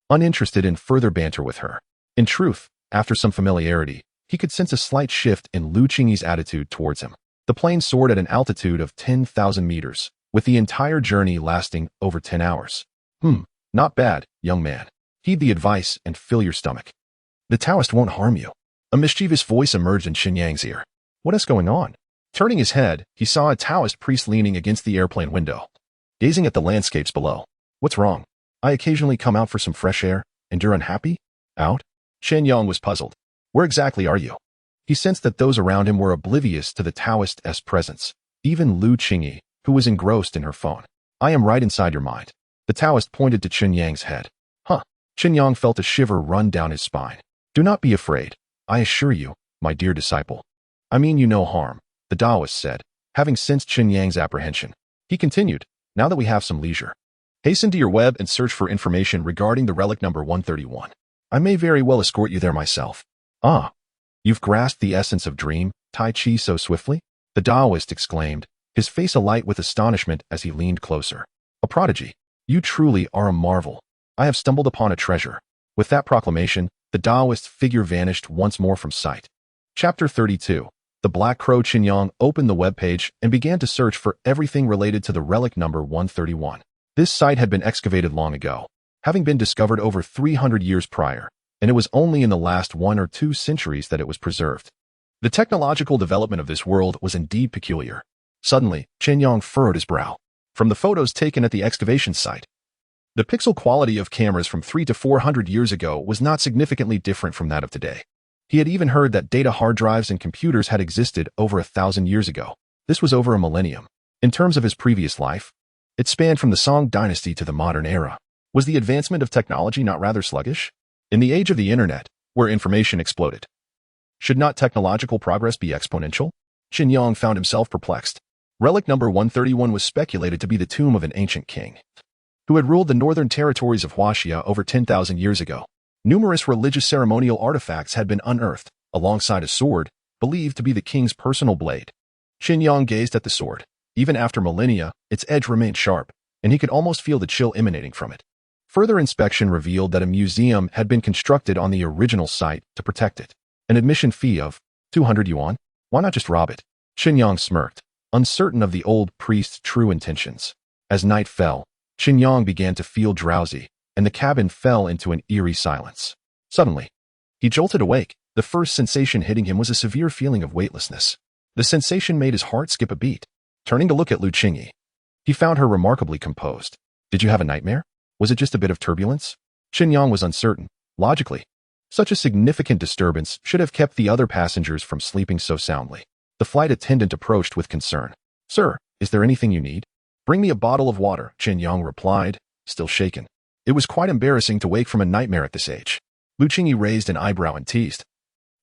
uninterested in further banter with her. In truth, after some familiarity, he could sense a slight shift in Lu Qingyi's attitude towards him. The plane soared at an altitude of 10,000 meters, with the entire journey lasting over 10 hours. Not bad, young man. Heed the advice and fill your stomach. The Taoist won't harm you. A mischievous voice emerged in Chen Yang's ear. What is going on? Turning his head, he saw a Taoist priest leaning against the airplane window, gazing at the landscapes below. What's wrong? I occasionally come out for some fresh air, and you're unhappy? Out? Chen Yang was puzzled. Where exactly are you? He sensed that those around him were oblivious to the Taoist's presence, even Lu Qingyi, who was engrossed in her phone. I am right inside your mind. The Taoist pointed to Chen Yang's head. Chen Yang felt a shiver run down his spine. Do not be afraid. I assure you, my dear disciple. I mean you no harm, the Taoist said, having sensed Chen Yang's apprehension. He continued, Now that we have some leisure, hasten to your web and search for information regarding the relic number 131. I may very well escort you there myself. Ah, you've grasped the essence of dream, Tai Chi so swiftly? The Taoist exclaimed, his face alight with astonishment as he leaned closer. A prodigy. You truly are a marvel. I have stumbled upon a treasure. With that proclamation, the Taoist figure vanished once more from sight. Chapter 32. The Black Crow. Chen Yang opened the webpage and began to search for everything related to the relic number 131. This site had been excavated long ago, having been discovered over 300 years prior, and it was only in the last 1 or 2 centuries that it was preserved. The technological development of this world was indeed peculiar. Suddenly, Chen Yang furrowed his brow. From the photos taken at the excavation site, the pixel quality of cameras from 300 to 400 years ago was not significantly different from that of today. He had even heard that data hard drives and computers had existed over 1,000 years ago. This was over a millennium. In terms of his previous life, it spanned from the Song dynasty to the modern era. Was the advancement of technology not rather sluggish? In the age of the internet, where information exploded, should not technological progress be exponential? Chen Yang found himself perplexed. Relic number 131 was speculated to be the tomb of an ancient king who had ruled the northern territories of Huaxia over 10,000 years ago. Numerous religious ceremonial artifacts had been unearthed, alongside a sword, believed to be the king's personal blade. Chen Yang gazed at the sword. Even after millennia, its edge remained sharp, and he could almost feel the chill emanating from it. Further inspection revealed that a museum had been constructed on the original site to protect it. An admission fee of 200 yuan? Why not just rob it? Chen Yang smirked, uncertain of the old priest's true intentions. As night fell, Chen Yang began to feel drowsy, and the cabin fell into an eerie silence. Suddenly, he jolted awake. The first sensation hitting him was a severe feeling of weightlessness. The sensation made his heart skip a beat. Turning to look at Lu Qingyi, he found her remarkably composed. Did you have a nightmare? Was it just a bit of turbulence? Chen Yang was uncertain. Logically, such a significant disturbance should have kept the other passengers from sleeping so soundly. The flight attendant approached with concern. Sir, is there anything you need? Bring me a bottle of water, Chen Yang replied, still shaken. It was quite embarrassing to wake from a nightmare at this age. Lu Qingyi raised an eyebrow and teased.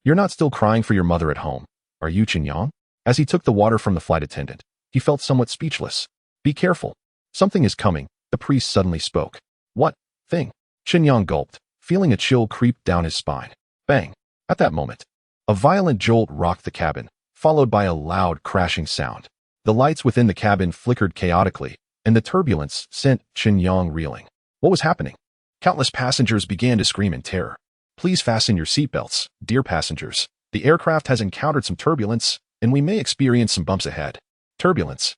You're not still crying for your mother at home, are you, Chen Yang? As he took the water from the flight attendant, he felt somewhat speechless. Be careful. Something is coming, the priest suddenly spoke. What thing? Chen Yang gulped, feeling a chill creep down his spine. Bang! At that moment, a violent jolt rocked the cabin, followed by a loud crashing sound. The lights within the cabin flickered chaotically, and the turbulence sent Chen Yang reeling. What was happening? Countless passengers began to scream in terror. Please fasten your seatbelts, dear passengers. The aircraft has encountered some turbulence, and we may experience some bumps ahead. Turbulence?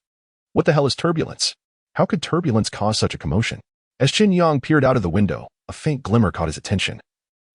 What the hell is turbulence? How could turbulence cause such a commotion? As Chen Yang peered out of the window, a faint glimmer caught his attention,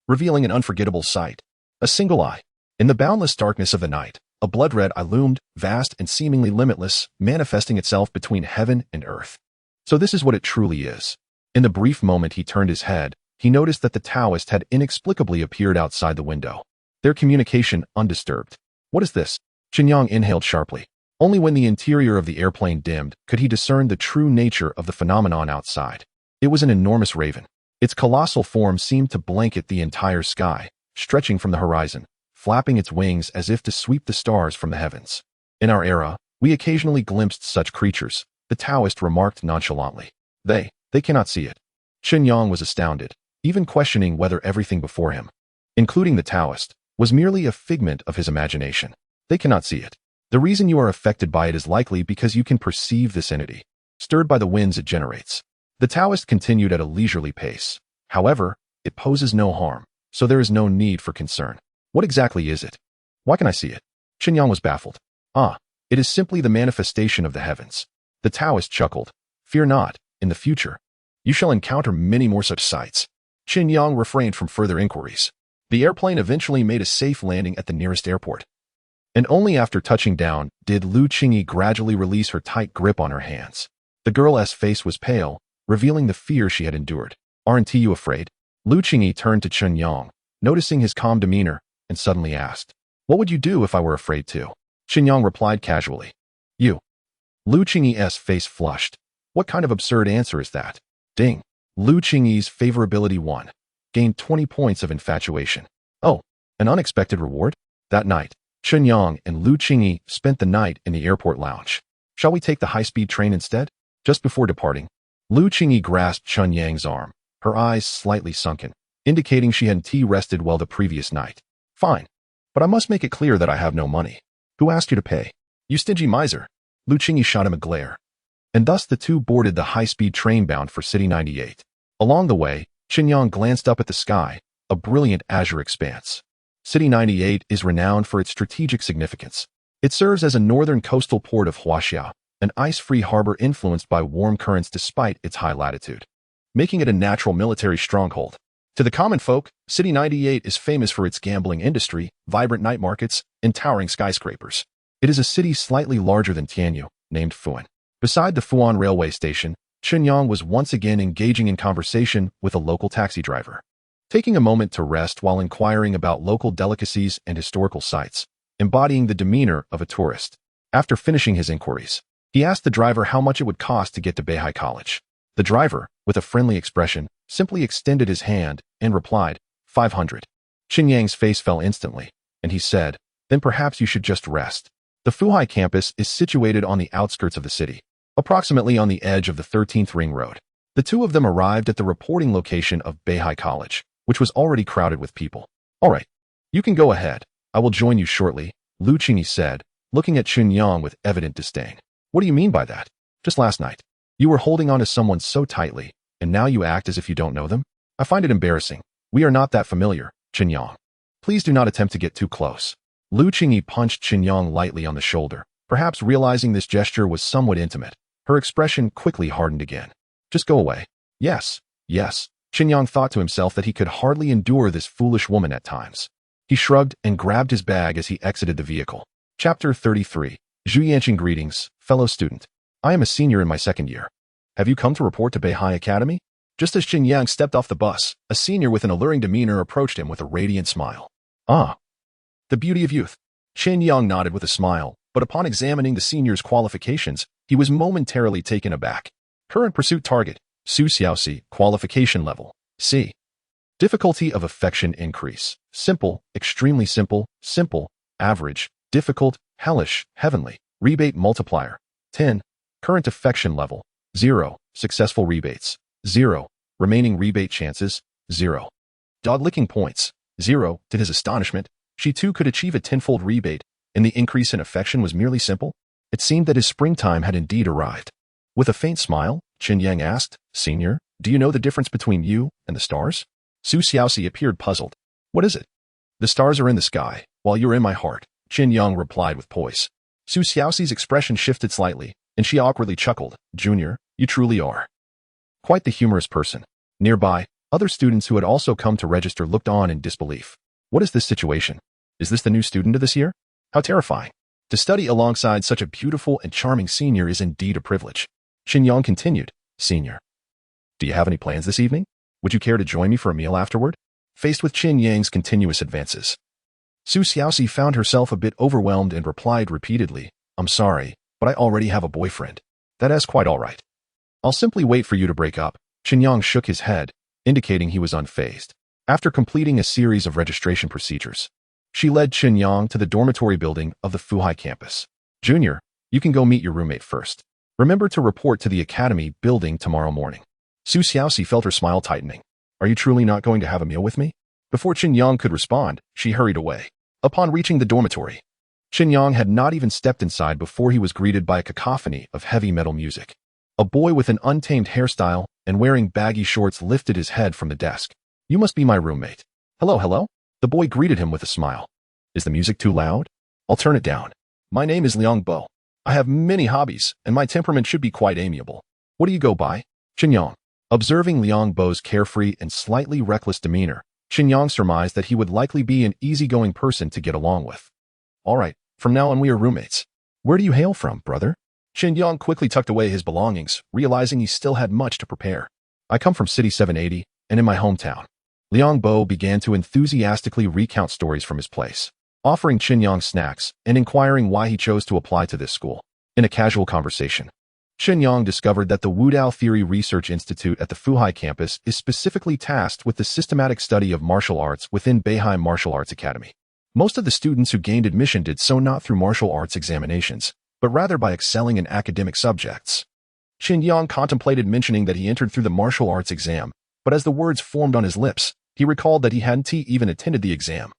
revealing an unforgettable sight. A single eye. In the boundless darkness of the night, a blood-red eye loomed, vast and seemingly limitless, manifesting itself between heaven and earth. So this is what it truly is. In the brief moment he turned his head, he noticed that the Taoist had inexplicably appeared outside the window, their communication undisturbed. What is this? Chen Yang inhaled sharply. Only when the interior of the airplane dimmed could he discern the true nature of the phenomenon outside. It was an enormous raven. Its colossal form seemed to blanket the entire sky, stretching from the horizon, flapping its wings as if to sweep the stars from the heavens. In our era, we occasionally glimpsed such creatures, the Taoist remarked nonchalantly. They cannot see it. Chen Yang was astounded, even questioning whether everything before him, including the Taoist, was merely a figment of his imagination. They cannot see it. The reason you are affected by it is likely because you can perceive this entity, stirred by the winds it generates. The Taoist continued at a leisurely pace. However, it poses no harm, so there is no need for concern. What exactly is it? Why can I see it? Chen Yang was baffled. It is simply the manifestation of the heavens. The Taoist chuckled. Fear not, in the future, you shall encounter many more such sights. Chen Yang refrained from further inquiries. The airplane eventually made a safe landing at the nearest airport. And only after touching down did Lu Qingyi gradually release her tight grip on her hands. The girl's face was pale, revealing the fear she had endured. Aren't you afraid? Lu Qingyi turned to Chen Yang, noticing his calm demeanor, and suddenly asked, What would you do if I were afraid too? Chen Yang replied casually, You. Lu Qingyi's face flushed. What kind of absurd answer is that? Ding. Lu Qingyi's favorability 1. Gained 20 points of infatuation. Oh, an unexpected reward? That night, Chen Yang and Lu Qingyi spent the night in the airport lounge. Shall we take the high-speed train instead? Just before departing, Lu Qingyi grasped Chen Yang's arm, her eyes slightly sunken, indicating she hadn't rested well the previous night. Fine, but I must make it clear that I have no money. Who asked you to pay? You stingy miser. Lu Qingyi shot him a glare. And thus the two boarded the high-speed train bound for City 98. Along the way, Chen Yang glanced up at the sky, a brilliant azure expanse. City 98 is renowned for its strategic significance. It serves as a northern coastal port of Huaxia, an ice-free harbor influenced by warm currents despite its high latitude, making it a natural military stronghold. To the common folk, City 98 is famous for its gambling industry, vibrant night markets, and towering skyscrapers. It is a city slightly larger than Tianyu, named Fuan. Beside the Fuan railway station, Chen Yang was once again engaging in conversation with a local taxi driver, taking a moment to rest while inquiring about local delicacies and historical sites, embodying the demeanor of a tourist. After finishing his inquiries, he asked the driver how much it would cost to get to Beihai College. The driver, with a friendly expression, simply extended his hand and replied, 500. Chen Yang's face fell instantly, and he said, then perhaps you should just rest. The Fuhai campus is situated on the outskirts of the city, approximately on the edge of the 13th Ring Road. The two of them arrived at the reporting location of Beihai College, which was already crowded with people. All right, you can go ahead. I will join you shortly, Lu Qingyi said, looking at Chen Yang with evident disdain. What do you mean by that? Just last night, you were holding on to someone so tightly, and now you act as if you don't know them? I find it embarrassing. We are not that familiar, Chen Yang. Please do not attempt to get too close. Lu Qingyi punched Chen Yang lightly on the shoulder, perhaps realizing this gesture was somewhat intimate. Her expression quickly hardened again. Just go away. Yes, yes. Chen Yang thought to himself that he could hardly endure this foolish woman at times. He shrugged and grabbed his bag as he exited the vehicle. Chapter 33. Zhu Yanqing greetings, fellow student. I am a senior in my second year. Have you come to report to Beihai Academy? Just as Chen Yang stepped off the bus, a senior with an alluring demeanor approached him with a radiant smile. Ah, the beauty of youth. Chen Yang nodded with a smile, but upon examining the senior's qualifications, he was momentarily taken aback. Current pursuit target, Su Xiaoxi, qualification level, C. Difficulty of affection increase, simple, extremely simple, simple, average, difficult, hellish, heavenly, rebate multiplier, 10, current affection level, 0, successful rebates, 0, remaining rebate chances, 0. Dog licking points, 0. To his astonishment, she too could achieve a tenfold rebate, and the increase in affection was merely simple. It seemed that his springtime had indeed arrived. With a faint smile, Chen Yang asked, Senior, do you know the difference between you and the stars? Su Xiaoxi appeared puzzled. What is it? The stars are in the sky, while you're in my heart, Chen Yang replied with poise. Su Xiaoxi's expression shifted slightly, and she awkwardly chuckled. Junior, you truly are quite the humorous person. Nearby, other students who had also come to register looked on in disbelief. What is this situation? Is this the new student of this year? How terrifying. To study alongside such a beautiful and charming senior is indeed a privilege. Chen Yang continued, Senior, do you have any plans this evening? Would you care to join me for a meal afterward? Faced with Chen Yang's continuous advances, Su Xiaoxi found herself a bit overwhelmed and replied repeatedly, I'm sorry, but I already have a boyfriend. That is quite all right. I'll simply wait for you to break up. Chen Yang shook his head, indicating he was unfazed. After completing a series of registration procedures, she led Chen Yang to the dormitory building of the Fuhai campus. Junior, you can go meet your roommate first. Remember to report to the academy building tomorrow morning. Su Xiaoxi felt her smile tightening. Are you truly not going to have a meal with me? Before Chen Yang could respond, she hurried away. Upon reaching the dormitory, Chen Yang had not even stepped inside before he was greeted by a cacophony of heavy metal music. A boy with an untamed hairstyle and wearing baggy shorts lifted his head from the desk. You must be my roommate. Hello, hello? The boy greeted him with a smile. Is the music too loud? I'll turn it down. My name is Liang Bo. I have many hobbies, and my temperament should be quite amiable. What do you go by? Chen Yang. Observing Liang Bo's carefree and slightly reckless demeanor, Chen Yang surmised that he would likely be an easygoing person to get along with. All right, from now on we are roommates. Where do you hail from, brother? Chen Yang quickly tucked away his belongings, realizing he still had much to prepare. I come from City 780, and in my hometown. Liang Bo began to enthusiastically recount stories from his place, offering Chen Yang snacks and inquiring why he chose to apply to this school. In a casual conversation, Chen Yang discovered that the Wudao Theory Research Institute at the Fuhai campus is specifically tasked with the systematic study of martial arts within Beihai Martial Arts Academy. Most of the students who gained admission did so not through martial arts examinations, but rather by excelling in academic subjects. Chen Yang contemplated mentioning that he entered through the martial arts exam, but as the words formed on his lips, he recalled that he hadn't even attended the exam,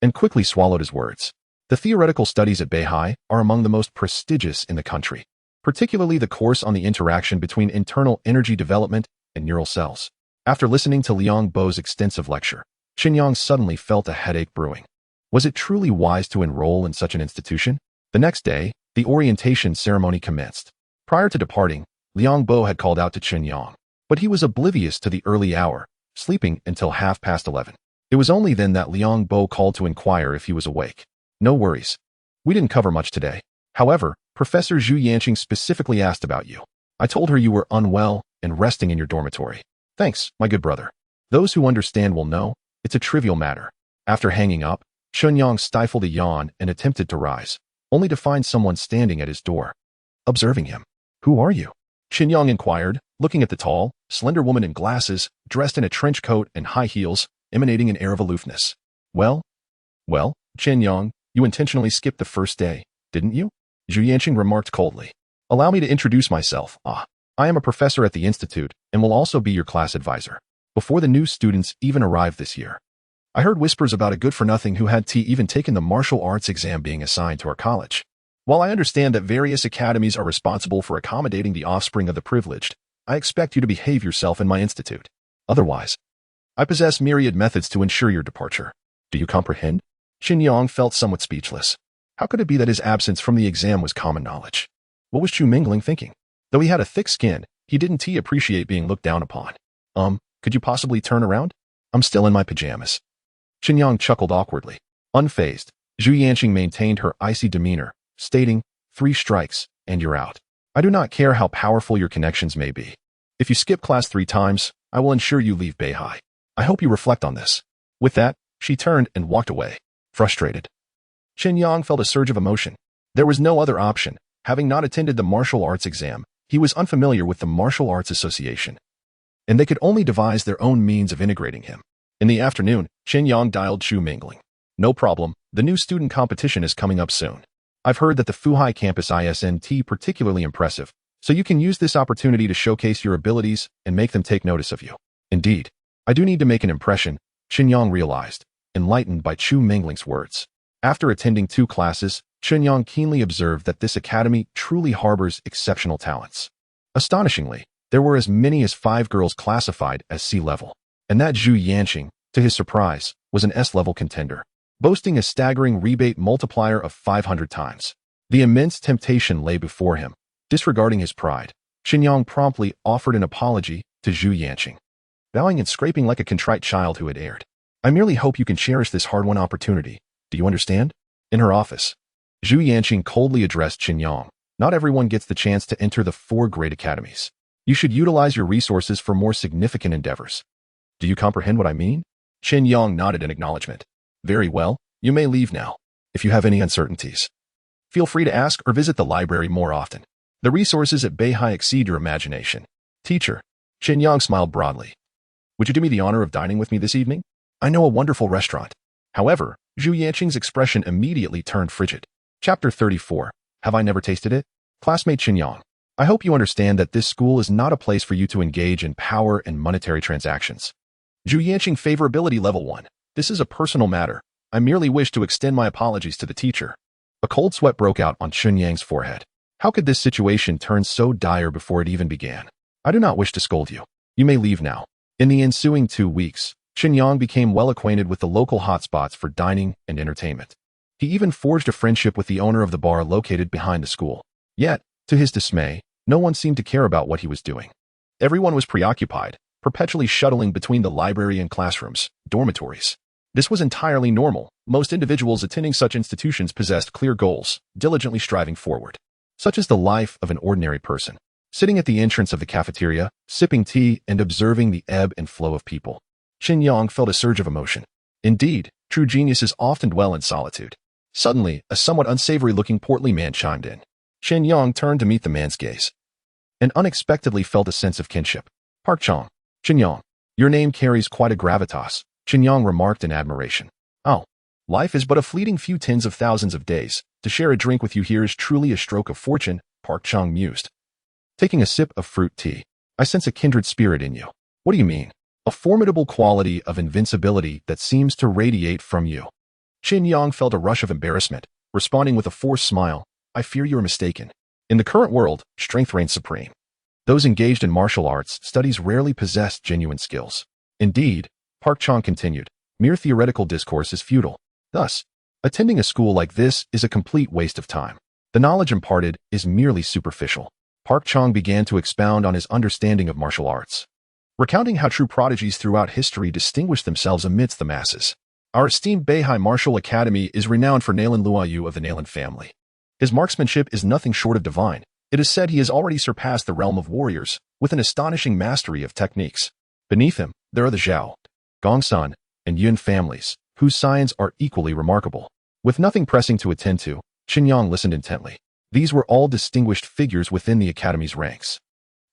and quickly swallowed his words. The theoretical studies at Beihai are among the most prestigious in the country, particularly the course on the interaction between internal energy development and neural cells. After listening to Liang Bo's extensive lecture, Chen Yang suddenly felt a headache brewing. Was it truly wise to enroll in such an institution? The next day, the orientation ceremony commenced. Prior to departing, Liang Bo had called out to Chen Yang, but he was oblivious to the early hour, sleeping until 11:30. It was only then that Liang Bo called to inquire if he was awake. No worries. We didn't cover much today. However, Professor Zhu Yanqing specifically asked about you. I told her you were unwell and resting in your dormitory. Thanks, my good brother. Those who understand will know, it's a trivial matter. After hanging up, Chen Yang stifled a yawn and attempted to rise, only to find someone standing at his door. Observing him. Who are you? Chen Yang inquired, looking at the tall, slender woman in glasses, dressed in a trench coat and high heels, emanating an air of aloofness. Well, Chen Yang, you intentionally skipped the first day, didn't you? Zhu Yanqing remarked coldly. Allow me to introduce myself. I am a professor at the institute and will also be your class advisor. Before the new students even arrived this year, I heard whispers about a good-for-nothing who had even taken the martial arts exam being assigned to our college. While I understand that various academies are responsible for accommodating the offspring of the privileged, I expect you to behave yourself in my institute. Otherwise, I possess myriad methods to ensure your departure. Do you comprehend? Chen Yang felt somewhat speechless. How could it be that his absence from the exam was common knowledge? What was Chu Mingling thinking? Though he had a thick skin, he didn't appreciate being looked down upon. Could you possibly turn around? I'm still in my pajamas. Chen Yang chuckled awkwardly. Unfazed, Zhu Yanqing maintained her icy demeanor, stating, 3 strikes, and you're out. I do not care how powerful your connections may be. If you skip class 3 times, I will ensure you leave Beihai. I hope you reflect on this. With that, she turned and walked away, frustrated. Chen Yang felt a surge of emotion. There was no other option. Having not attended the martial arts exam, he was unfamiliar with the Martial Arts Association, and they could only devise their own means of integrating him. In the afternoon, Chen Yang dialed Chu Mingling. No problem, the new student competition is coming up soon. I've heard that the Fuhai campus isn't particularly impressive, so you can use this opportunity to showcase your abilities and make them take notice of you. Indeed, I do need to make an impression, Chen Yang realized, enlightened by Chu Mingling's words. After attending 2 classes, Chen Yang keenly observed that this academy truly harbors exceptional talents. Astonishingly, there were as many as 5 girls classified as C-level, and that Zhu Yanqing, to his surprise, was an S-level contender, boasting a staggering rebate multiplier of 500 times. The immense temptation lay before him. Disregarding his pride, Chen Yang promptly offered an apology to Zhu Yanqing, bowing and scraping like a contrite child who had erred. I merely hope you can cherish this hard-won opportunity. Do you understand? In her office, Zhu Yanqing coldly addressed Chen Yang. Not everyone gets the chance to enter the 4 great academies. You should utilize your resources for more significant endeavors. Do you comprehend what I mean? Chen Yang nodded in acknowledgement. Very well, you may leave now. If you have any uncertainties, feel free to ask or visit the library more often. The resources at Beihai exceed your imagination. Teacher. Chen Yang smiled broadly. Would you do me the honor of dining with me this evening? I know a wonderful restaurant. However, Zhu Yanqing's expression immediately turned frigid. Chapter 34. Have I never tasted it? Classmate Chen Yang, I hope you understand that this school is not a place for you to engage in power and monetary transactions. Zhu Yanqing favorability level 1. This is a personal matter. I merely wish to extend my apologies to the teacher. A cold sweat broke out on Chen Yang's forehead. How could this situation turn so dire before it even began? I do not wish to scold you. You may leave now. In the ensuing 2 weeks, Chen Yang became well acquainted with the local hotspots for dining and entertainment. He even forged a friendship with the owner of the bar located behind the school. Yet, to his dismay, no one seemed to care about what he was doing. Everyone was preoccupied, perpetually shuttling between the library and classrooms, dormitories. This was entirely normal. Most individuals attending such institutions possessed clear goals, diligently striving forward. Such is the life of an ordinary person, sitting at the entrance of the cafeteria, sipping tea and observing the ebb and flow of people. Chen Yang felt a surge of emotion. Indeed, true geniuses often dwell in solitude. Suddenly, a somewhat unsavory-looking portly man chimed in. Chen Yang turned to meet the man's gaze, and unexpectedly felt a sense of kinship. Park Chong. Chen Yang, your name carries quite a gravitas, Chen Yang remarked in admiration. Oh, life is but a fleeting few tens of thousands of days. To share a drink with you here is truly a stroke of fortune, Park Chong mused. taking a sip of fruit tea. I sense a kindred spirit in you. What do you mean? A formidable quality of invincibility that seems to radiate from you. Chen Yang felt a rush of embarrassment, responding with a forced smile. I fear you are mistaken. In the current world, strength reigns supreme. Those engaged in martial arts studies rarely possess genuine skills. Indeed, Park Chang continued, mere theoretical discourse is futile. Thus, attending a school like this is a complete waste of time. The knowledge imparted is merely superficial. Park Chang began to expound on his understanding of martial arts, recounting how true prodigies throughout history distinguished themselves amidst the masses. Our esteemed Beihai Martial Academy is renowned for Nalan Luoyu of the Nalan family. His marksmanship is nothing short of divine. It is said he has already surpassed the realm of warriors, with an astonishing mastery of techniques. Beneath him, there are the Zhao, Gongsun, and Yun families, whose science are equally remarkable. With nothing pressing to attend to, Chen Yang listened intently. These were all distinguished figures within the academy's ranks.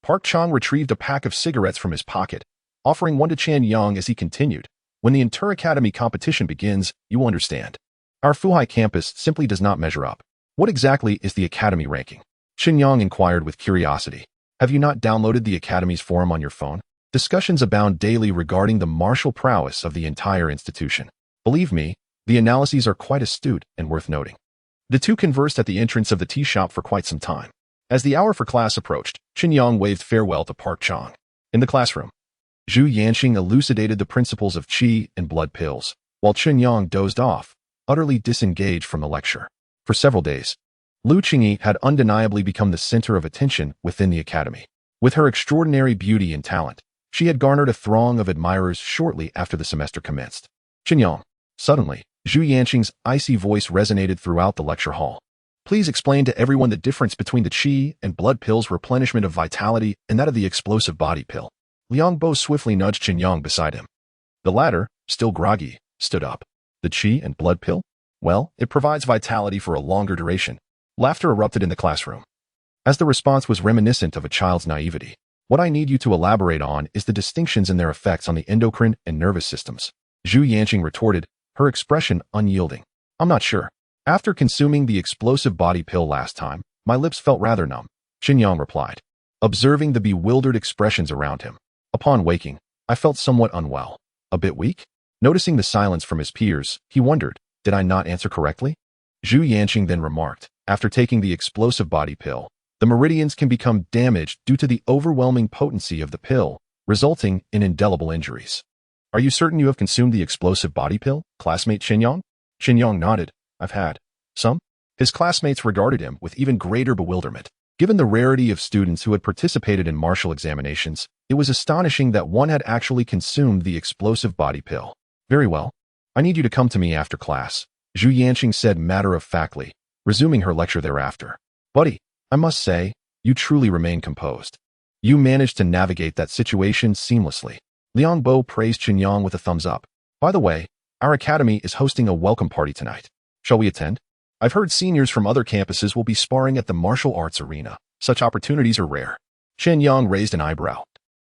Park Chang retrieved a pack of cigarettes from his pocket, offering one to Chen Yang as he continued. When the inter-academy competition begins, you will understand. Our Fuhai campus simply does not measure up. What exactly is the academy ranking? Chen Yang inquired with curiosity. Have you not downloaded the academy's forum on your phone? Discussions abound daily regarding the martial prowess of the entire institution. Believe me, the analyses are quite astute and worth noting. The two conversed at the entrance of the tea shop for quite some time. As the hour for class approached, Chen Yang waved farewell to Park Chang. In the classroom, Zhu Yanqing elucidated the principles of qi and blood pills, while Chen Yang dozed off, utterly disengaged from the lecture. For several days, Lu Qingyi had undeniably become the center of attention within the academy. With her extraordinary beauty and talent, she had garnered a throng of admirers shortly after the semester commenced. Chen Yang. Suddenly, Zhu Yanqing's icy voice resonated throughout the lecture hall. Please explain to everyone the difference between the qi and blood pill's replenishment of vitality and that of the explosive body pill. Liang Bo swiftly nudged Chen Yang beside him. The latter, still groggy, stood up. The qi and blood pill? Well, it provides vitality for a longer duration. Laughter erupted in the classroom, as the response was reminiscent of a child's naivety. What I need you to elaborate on is the distinctions in their effects on the endocrine and nervous systems. Zhu Yanqing retorted, her expression unyielding. I'm not sure. After consuming the explosive body pill last time, my lips felt rather numb. Chen Yang replied, observing the bewildered expressions around him. Upon waking, I felt somewhat unwell. A bit weak? Noticing the silence from his peers, he wondered, did I not answer correctly? Zhu Yanqing then remarked, after taking the explosive body pill, the meridians can become damaged due to the overwhelming potency of the pill, resulting in indelible injuries. Are you certain you have consumed the explosive body pill, classmate Chen Yang? Chen Yang nodded. I've had some. His classmates regarded him with even greater bewilderment. Given the rarity of students who had participated in martial examinations, it was astonishing that one had actually consumed the explosive body pill. Very well. I need you to come to me after class, Zhu Yanqing said matter-of-factly, resuming her lecture thereafter. Buddy, I must say, you truly remain composed. You managed to navigate that situation seamlessly. Liang Bo praised Chen Yang with a thumbs up. By the way, our academy is hosting a welcome party tonight. Shall we attend? I've heard seniors from other campuses will be sparring at the martial arts arena. Such opportunities are rare. Chen Yang raised an eyebrow,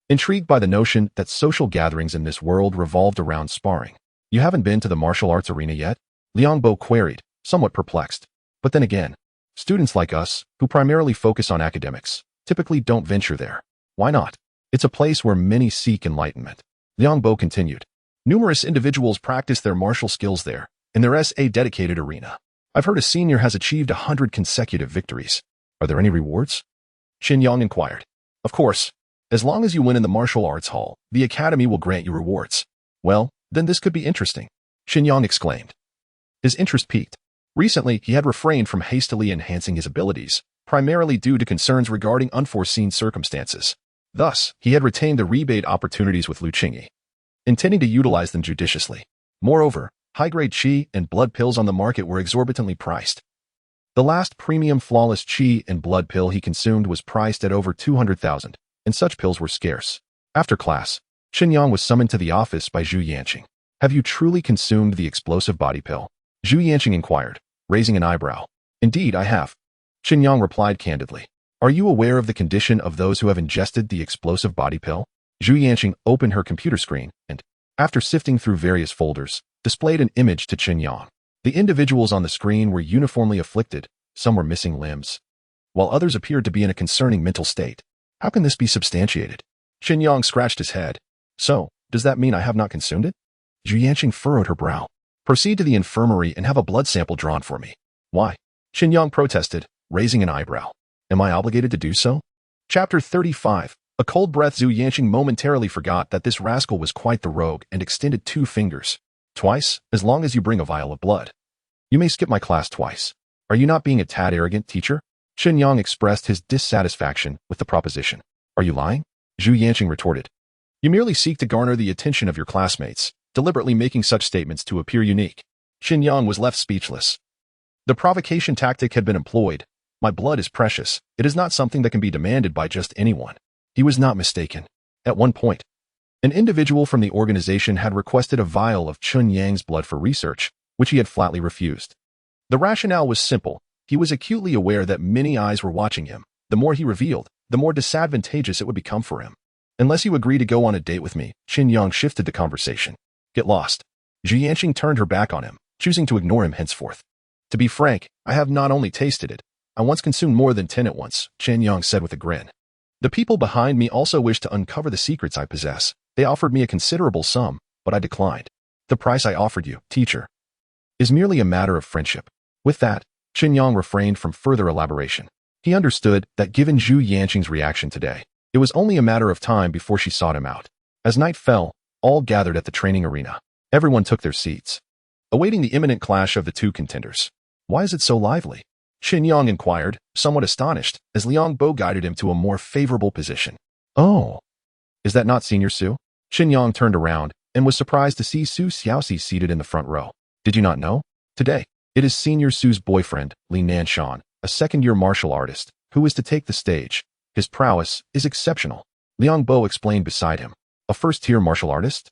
intrigued by the notion that social gatherings in this world revolved around sparring. You haven't been to the martial arts arena yet? Liang Bo queried, somewhat perplexed. But then again, students like us, who primarily focus on academics, typically don't venture there. Why not? It's a place where many seek enlightenment. Liang Bo continued. Numerous individuals practice their martial skills there, in their dedicated arena. I've heard a senior has achieved 100 consecutive victories. Are there any rewards? Chen Yang inquired. Of course. As long as you win in the martial arts hall, the academy will grant you rewards. Well, then this could be interesting, Chen Yang exclaimed. His interest piqued. Recently, he had refrained from hastily enhancing his abilities, primarily due to concerns regarding unforeseen circumstances. Thus, he had retained the rebate opportunities with Lu Qingyi, intending to utilize them judiciously. Moreover, high-grade qi and blood pills on the market were exorbitantly priced. The last premium flawless qi and blood pill he consumed was priced at over 200,000, and such pills were scarce. After class, Chen Yang was summoned to the office by Zhu Yanqing. Have you truly consumed the explosive body pill? Zhu Yanqing inquired, raising an eyebrow. Indeed, I have. Chen Yang replied candidly. Are you aware of the condition of those who have ingested the explosive body pill? Zhu Yanqing opened her computer screen and, after sifting through various folders, displayed an image to Chen Yang. The individuals on the screen were uniformly afflicted, some were missing limbs, while others appeared to be in a concerning mental state. How can this be substantiated? Chen Yang scratched his head. So, does that mean I have not consumed it? Zhu Yanqing furrowed her brow. Proceed to the infirmary and have a blood sample drawn for me. Why? Chen Yang protested, raising an eyebrow. Am I obligated to do so? Chapter 35. A cold breath. Zhu Yanqing momentarily forgot that this rascal was quite the rogue and extended 2 fingers. Twice, as long as you bring a vial of blood. You may skip my class twice. Are you not being a tad arrogant, teacher? Chen Yang expressed his dissatisfaction with the proposition. Are you lying? Zhu Yanqing retorted. You merely seek to garner the attention of your classmates, deliberately making such statements to appear unique. Chen Yang was left speechless. The provocation tactic had been employed. My blood is precious. It is not something that can be demanded by just anyone. He was not mistaken. At one point, an individual from the organization had requested a vial of Chen Yang's blood for research, which he had flatly refused. The rationale was simple. He was acutely aware that many eyes were watching him. The more he revealed, the more disadvantageous it would become for him. Unless you agree to go on a date with me, Chen Yang shifted the conversation. Get lost. Zhu Yanqing turned her back on him, choosing to ignore him henceforth. To be frank, I have not only tasted it, I once consumed more than 10 at once, Chen Yang said with a grin. The people behind me also wish to uncover the secrets I possess. They offered me a considerable sum, but I declined. The price I offered you, teacher, is merely a matter of friendship. With that, Chen Yang refrained from further elaboration. He understood that given Zhu Yanqing's reaction today, it was only a matter of time before she sought him out. As night fell, all gathered at the training arena. Everyone took their seats, awaiting the imminent clash of the 2 contenders. Why is it so lively? Chen Yang inquired, somewhat astonished, as Liang Bo guided him to a more favorable position. Oh, is that not Senior Su? Chen Yang turned around and was surprised to see Su Xiaoxi seated in the front row. Did you not know? Today, it is Senior Su's boyfriend, Li Nanshan, a second-year martial artist, who is to take the stage. His prowess is exceptional. Liang Bo explained beside him. A first-tier martial artist?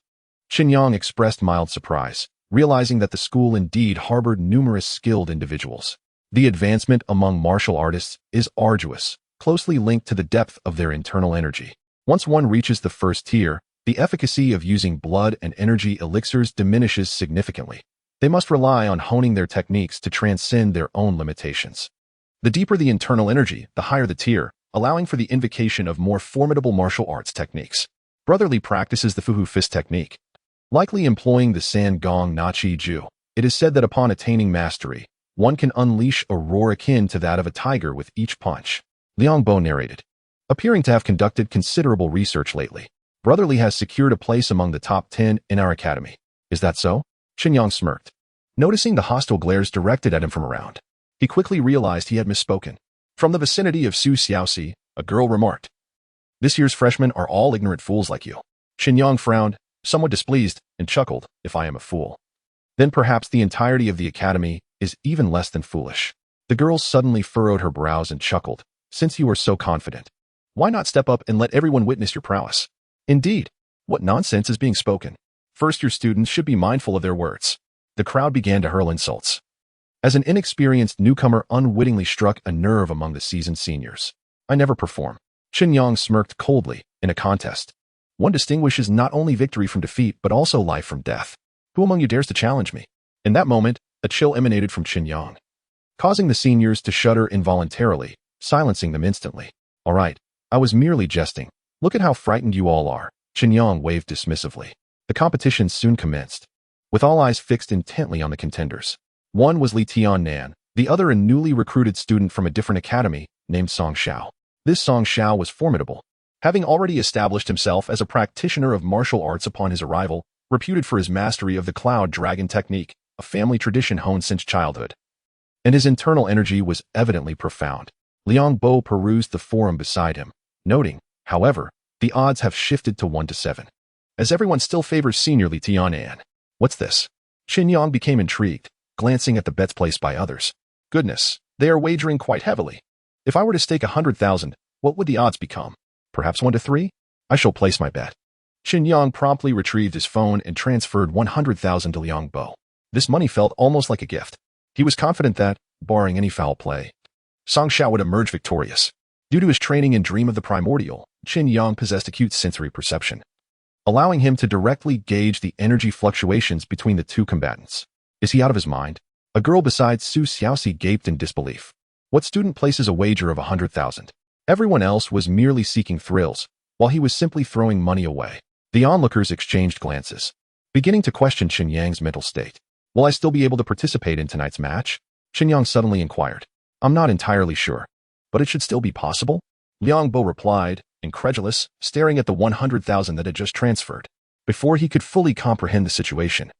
Chen Yang expressed mild surprise, realizing that the school indeed harbored numerous skilled individuals. The advancement among martial artists is arduous, closely linked to the depth of their internal energy. Once one reaches the first tier, the efficacy of using blood and energy elixirs diminishes significantly. They must rely on honing their techniques to transcend their own limitations. The deeper the internal energy, the higher the tier, allowing for the invocation of more formidable martial arts techniques. Brotherly practices the Fuhu Fist technique, likely employing the San Gong Na Chi Ju. It is said that upon attaining mastery, one can unleash a roar akin to that of a tiger with each punch. Liang Bo narrated. Appearing to have conducted considerable research lately, Brotherly has secured a place among the top 10 in our academy. Is that so? Chen Yang smirked. Noticing the hostile glares directed at him from around, he quickly realized he had misspoken. From the vicinity of Su Xiaoxi, a girl remarked. This year's freshmen are all ignorant fools like you. Chen Yang frowned, somewhat displeased, and chuckled, if I am a fool, then perhaps the entirety of the academy is even less than foolish. The girl suddenly furrowed her brows and chuckled. Since you are so confident, why not step up and let everyone witness your prowess? Indeed, what nonsense is being spoken? First-year students should be mindful of their words. The crowd began to hurl insults, as an inexperienced newcomer unwittingly struck a nerve among the seasoned seniors. I never perform. Chen Yang smirked coldly. In a contest, one distinguishes not only victory from defeat but also life from death. Who among you dares to challenge me? In that moment, a chill emanated from Chen Yang, causing the seniors to shudder involuntarily, silencing them instantly. All right, I was merely jesting. Look at how frightened you all are. Chen Yang waved dismissively. The competition soon commenced, with all eyes fixed intently on the contenders. One was Li Tiannan, the other a newly recruited student from a different academy named Song Xiao. This Song Xiao was formidable, having already established himself as a practitioner of martial arts upon his arrival, reputed for his mastery of the Cloud Dragon technique, a family tradition honed since childhood. And his internal energy was evidently profound. Liang Bo perused the forum beside him, noting, however, the odds have shifted to 1 to 7, as everyone still favors senior Li Tiannan. What's this? Chen Yang became intrigued, glancing at the bets placed by others. Goodness, they are wagering quite heavily. If I were to stake 100,000, what would the odds become? Perhaps 1 to 3? I shall place my bet. Chen Yang promptly retrieved his phone and transferred 100,000 to Liang Bo. This money felt almost like a gift. He was confident that, barring any foul play, Song Xiao would emerge victorious. Due to his training in Dream of the Primordial, Chen Yang possessed acute sensory perception, allowing him to directly gauge the energy fluctuations between the 2 combatants. Is he out of his mind? A girl beside Su Xiaoxi gaped in disbelief. What student places a wager of 100,000? Everyone else was merely seeking thrills, while he was simply throwing money away. The onlookers exchanged glances, beginning to question Chen Yang's mental state. Will I still be able to participate in tonight's match? Chen Yang suddenly inquired. I'm not entirely sure, but it should still be possible? Liang Bo replied, incredulous, staring at the 100,000 that had just transferred. Before he could fully comprehend the situation,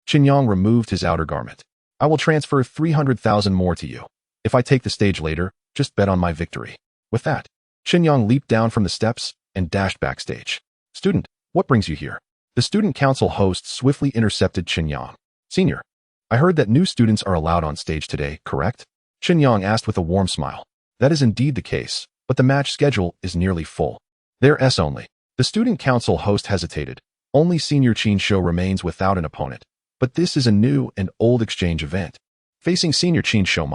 Chen Yang removed his outer garment. I will transfer 300,000 more to you. If I take the stage later, just bet on my victory. With that, Chen Yang leaped down from the steps and dashed backstage. Student, what brings you here? The student council host swiftly intercepted Chen Yang. Senior, I heard that new students are allowed on stage today, correct? Chen Yang asked with a warm smile. That is indeed the case, but the match schedule is nearly full. They're S only. The student council host hesitated. Only Senior Chen Shou remains without an opponent. But this is a new and old exchange event. Facing Senior Chen Shou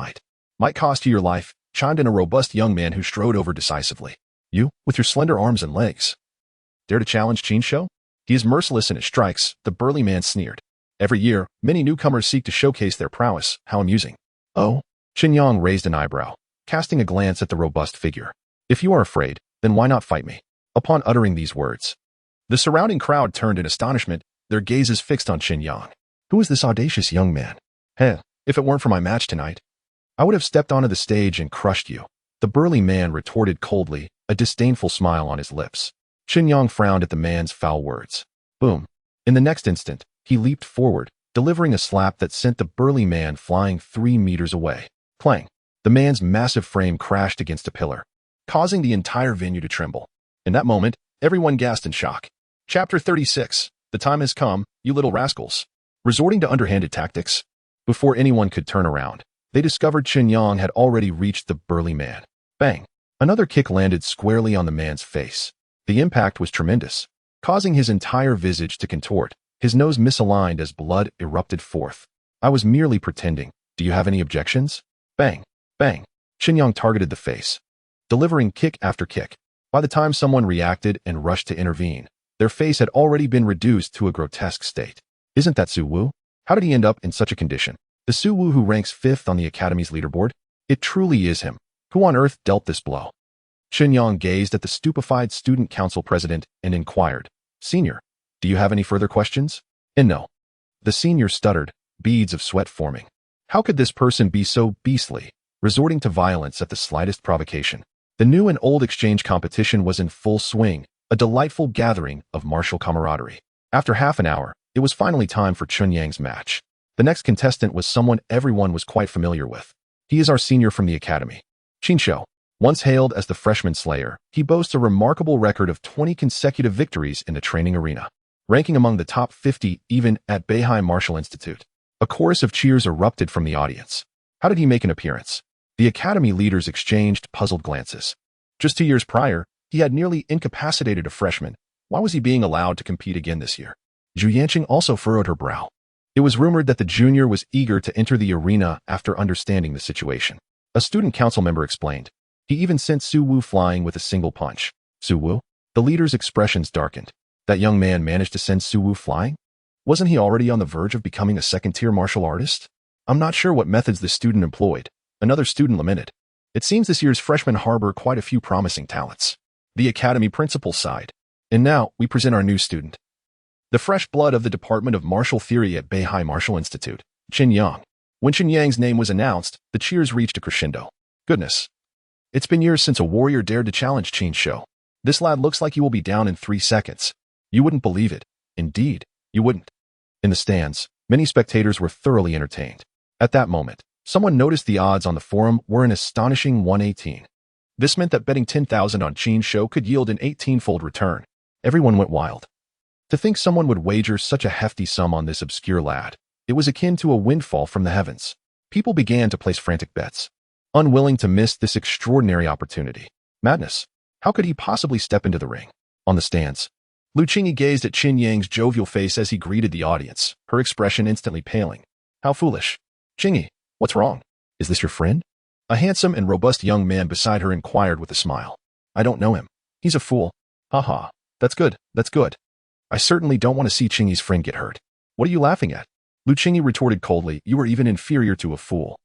might cost you your life, chimed in a robust young man who strode over decisively. You, with your slender arms and legs, dare to challenge Chen Shou? He is merciless in his strikes, the burly man sneered. Every year, many newcomers seek to showcase their prowess. How amusing. Oh? Chen Yang raised an eyebrow, casting a glance at the robust figure. If you are afraid, then why not fight me? Upon uttering these words, the surrounding crowd turned in astonishment, their gazes fixed on Chen Yang. Who is this audacious young man? Heh, if it weren't for my match tonight, I would have stepped onto the stage and crushed you. The burly man retorted coldly, a disdainful smile on his lips. Chen Yang frowned at the man's foul words. Boom. In the next instant, he leaped forward, delivering a slap that sent the burly man flying 3 meters away. Clang. The man's massive frame crashed against a pillar, causing the entire venue to tremble. In that moment, everyone gasped in shock. Chapter 36. The time has come, you little rascals. Resorting to underhanded tactics? Before anyone could turn around, they discovered Chen Yang had already reached the burly man. Bang! Another kick landed squarely on the man's face. The impact was tremendous, causing his entire visage to contort, his nose misaligned as blood erupted forth. I was merely pretending. Do you have any objections? Bang! Bang! Chen Yang targeted the face, delivering kick after kick. By the time someone reacted and rushed to intervene, their face had already been reduced to a grotesque state. Isn't that Su Wu? How did he end up in such a condition? The Su Wu who ranks 5th on the Academy's leaderboard? It truly is him. Who on earth dealt this blow? Chen Yang gazed at the stupefied student council president and inquired, Senior, do you have any further questions? And no. The senior stuttered, beads of sweat forming. How could this person be so beastly, resorting to violence at the slightest provocation? The new and old exchange competition was in full swing, a delightful gathering of martial camaraderie. After half an hour, it was finally time for Chen Yang's match. The next contestant was someone everyone was quite familiar with. He is our senior from the academy. Chen Shou. Once hailed as the freshman slayer, he boasts a remarkable record of 20 consecutive victories in the training arena, ranking among the top 50 even at Beihai Martial Institute. A chorus of cheers erupted from the audience. How did he make an appearance? The academy leaders exchanged puzzled glances. Just 2 years prior, he had nearly incapacitated a freshman. Why was he being allowed to compete again this year? Zhu Yanqing also furrowed her brow. It was rumored that the junior was eager to enter the arena after understanding the situation. A student council member explained. He even sent Su Wu flying with a single punch. Su Wu? The leader's expressions darkened. That young man managed to send Su Wu flying? Wasn't he already on the verge of becoming a second-tier martial artist? I'm not sure what methods the student employed. Another student lamented. It seems this year's freshmen harbor quite a few promising talents. The academy principal sighed. And now, we present our new student. The fresh blood of the Department of Martial Theory at Beihai Martial Institute, Chen Yang. When Chen Yang's name was announced, the cheers reached a crescendo. Goodness. It's been years since a warrior dared to challenge Chen Shou. This lad looks like he will be down in 3 seconds. You wouldn't believe it. Indeed, you wouldn't. In the stands, many spectators were thoroughly entertained. At that moment, someone noticed the odds on the forum were an astonishing 118. This meant that betting 10,000 on Chen Shou could yield an 18-fold return. Everyone went wild. To think someone would wager such a hefty sum on this obscure lad, it was akin to a windfall from the heavens. People began to place frantic bets, unwilling to miss this extraordinary opportunity. Madness. How could he possibly step into the ring? On the stands, Lu Qingyi gazed at Chen Yang's jovial face as he greeted the audience, her expression instantly paling. How foolish. Qingyi, what's wrong? Is this your friend? A handsome and robust young man beside her inquired with a smile. I don't know him. He's a fool. Haha. That's good. That's good. I certainly don't want to see Qingyi's friend get hurt. What are you laughing at? Lu Qingyi retorted coldly. You are even inferior to a fool.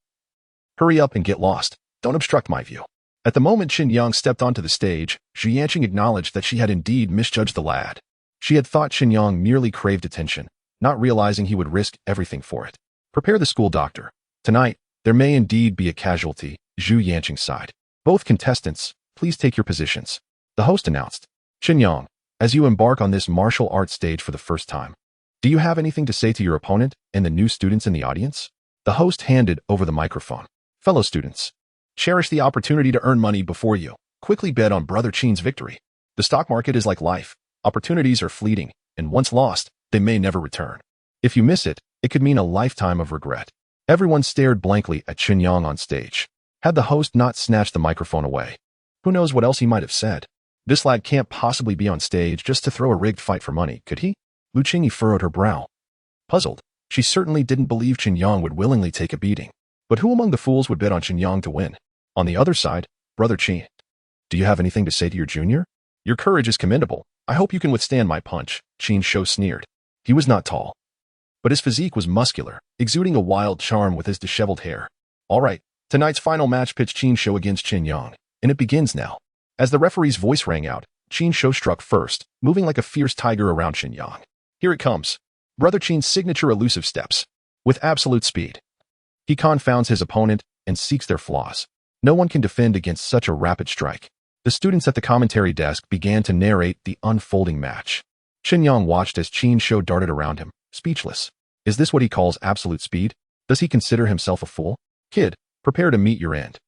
Hurry up and get lost. Don't obstruct my view. At the moment Chen Yang stepped onto the stage, Zhu Yanqing acknowledged that she had indeed misjudged the lad. She had thought Chen Yang merely craved attention, not realizing he would risk everything for it. Prepare the school doctor. Tonight, there may indeed be a casualty, Zhu Yanqing sighed. Both contestants, please take your positions. The host announced. Chen Yang, as you embark on this martial arts stage for the first time, do you have anything to say to your opponent and the new students in the audience? The host handed over the microphone. Fellow students, cherish the opportunity to earn money before you quickly bet on Brother Chen's victory. The stock market is like life. Opportunities are fleeting, and once lost, they may never return. If you miss it, it could mean a lifetime of regret. Everyone stared blankly at Chen Yang on stage. Had the host not snatched the microphone away, who knows what else he might have said? This lad can't possibly be on stage just to throw a rigged fight for money, could he? Lu Qingyi furrowed her brow. Puzzled, she certainly didn't believe Chen Yang would willingly take a beating. But who among the fools would bet on Chen Yang to win? On the other side, Brother Chen. Do you have anything to say to your junior? Your courage is commendable. I hope you can withstand my punch, Chen Shou sneered. He was not tall, but his physique was muscular, exuding a wild charm with his disheveled hair. All right, tonight's final match pitched Chen Shou against Chen Yang, and it begins now. As the referee's voice rang out, Chen Shou struck first, moving like a fierce tiger around Chen Yang. Here it comes. Brother Chen's signature elusive steps. With absolute speed. He confounds his opponent and seeks their flaws. No one can defend against such a rapid strike. The students at the commentary desk began to narrate the unfolding match. Chen Yang watched as Chen Shou darted around him, speechless. Is this what he calls absolute speed? Does he consider himself a fool? Kid, prepare to meet your end.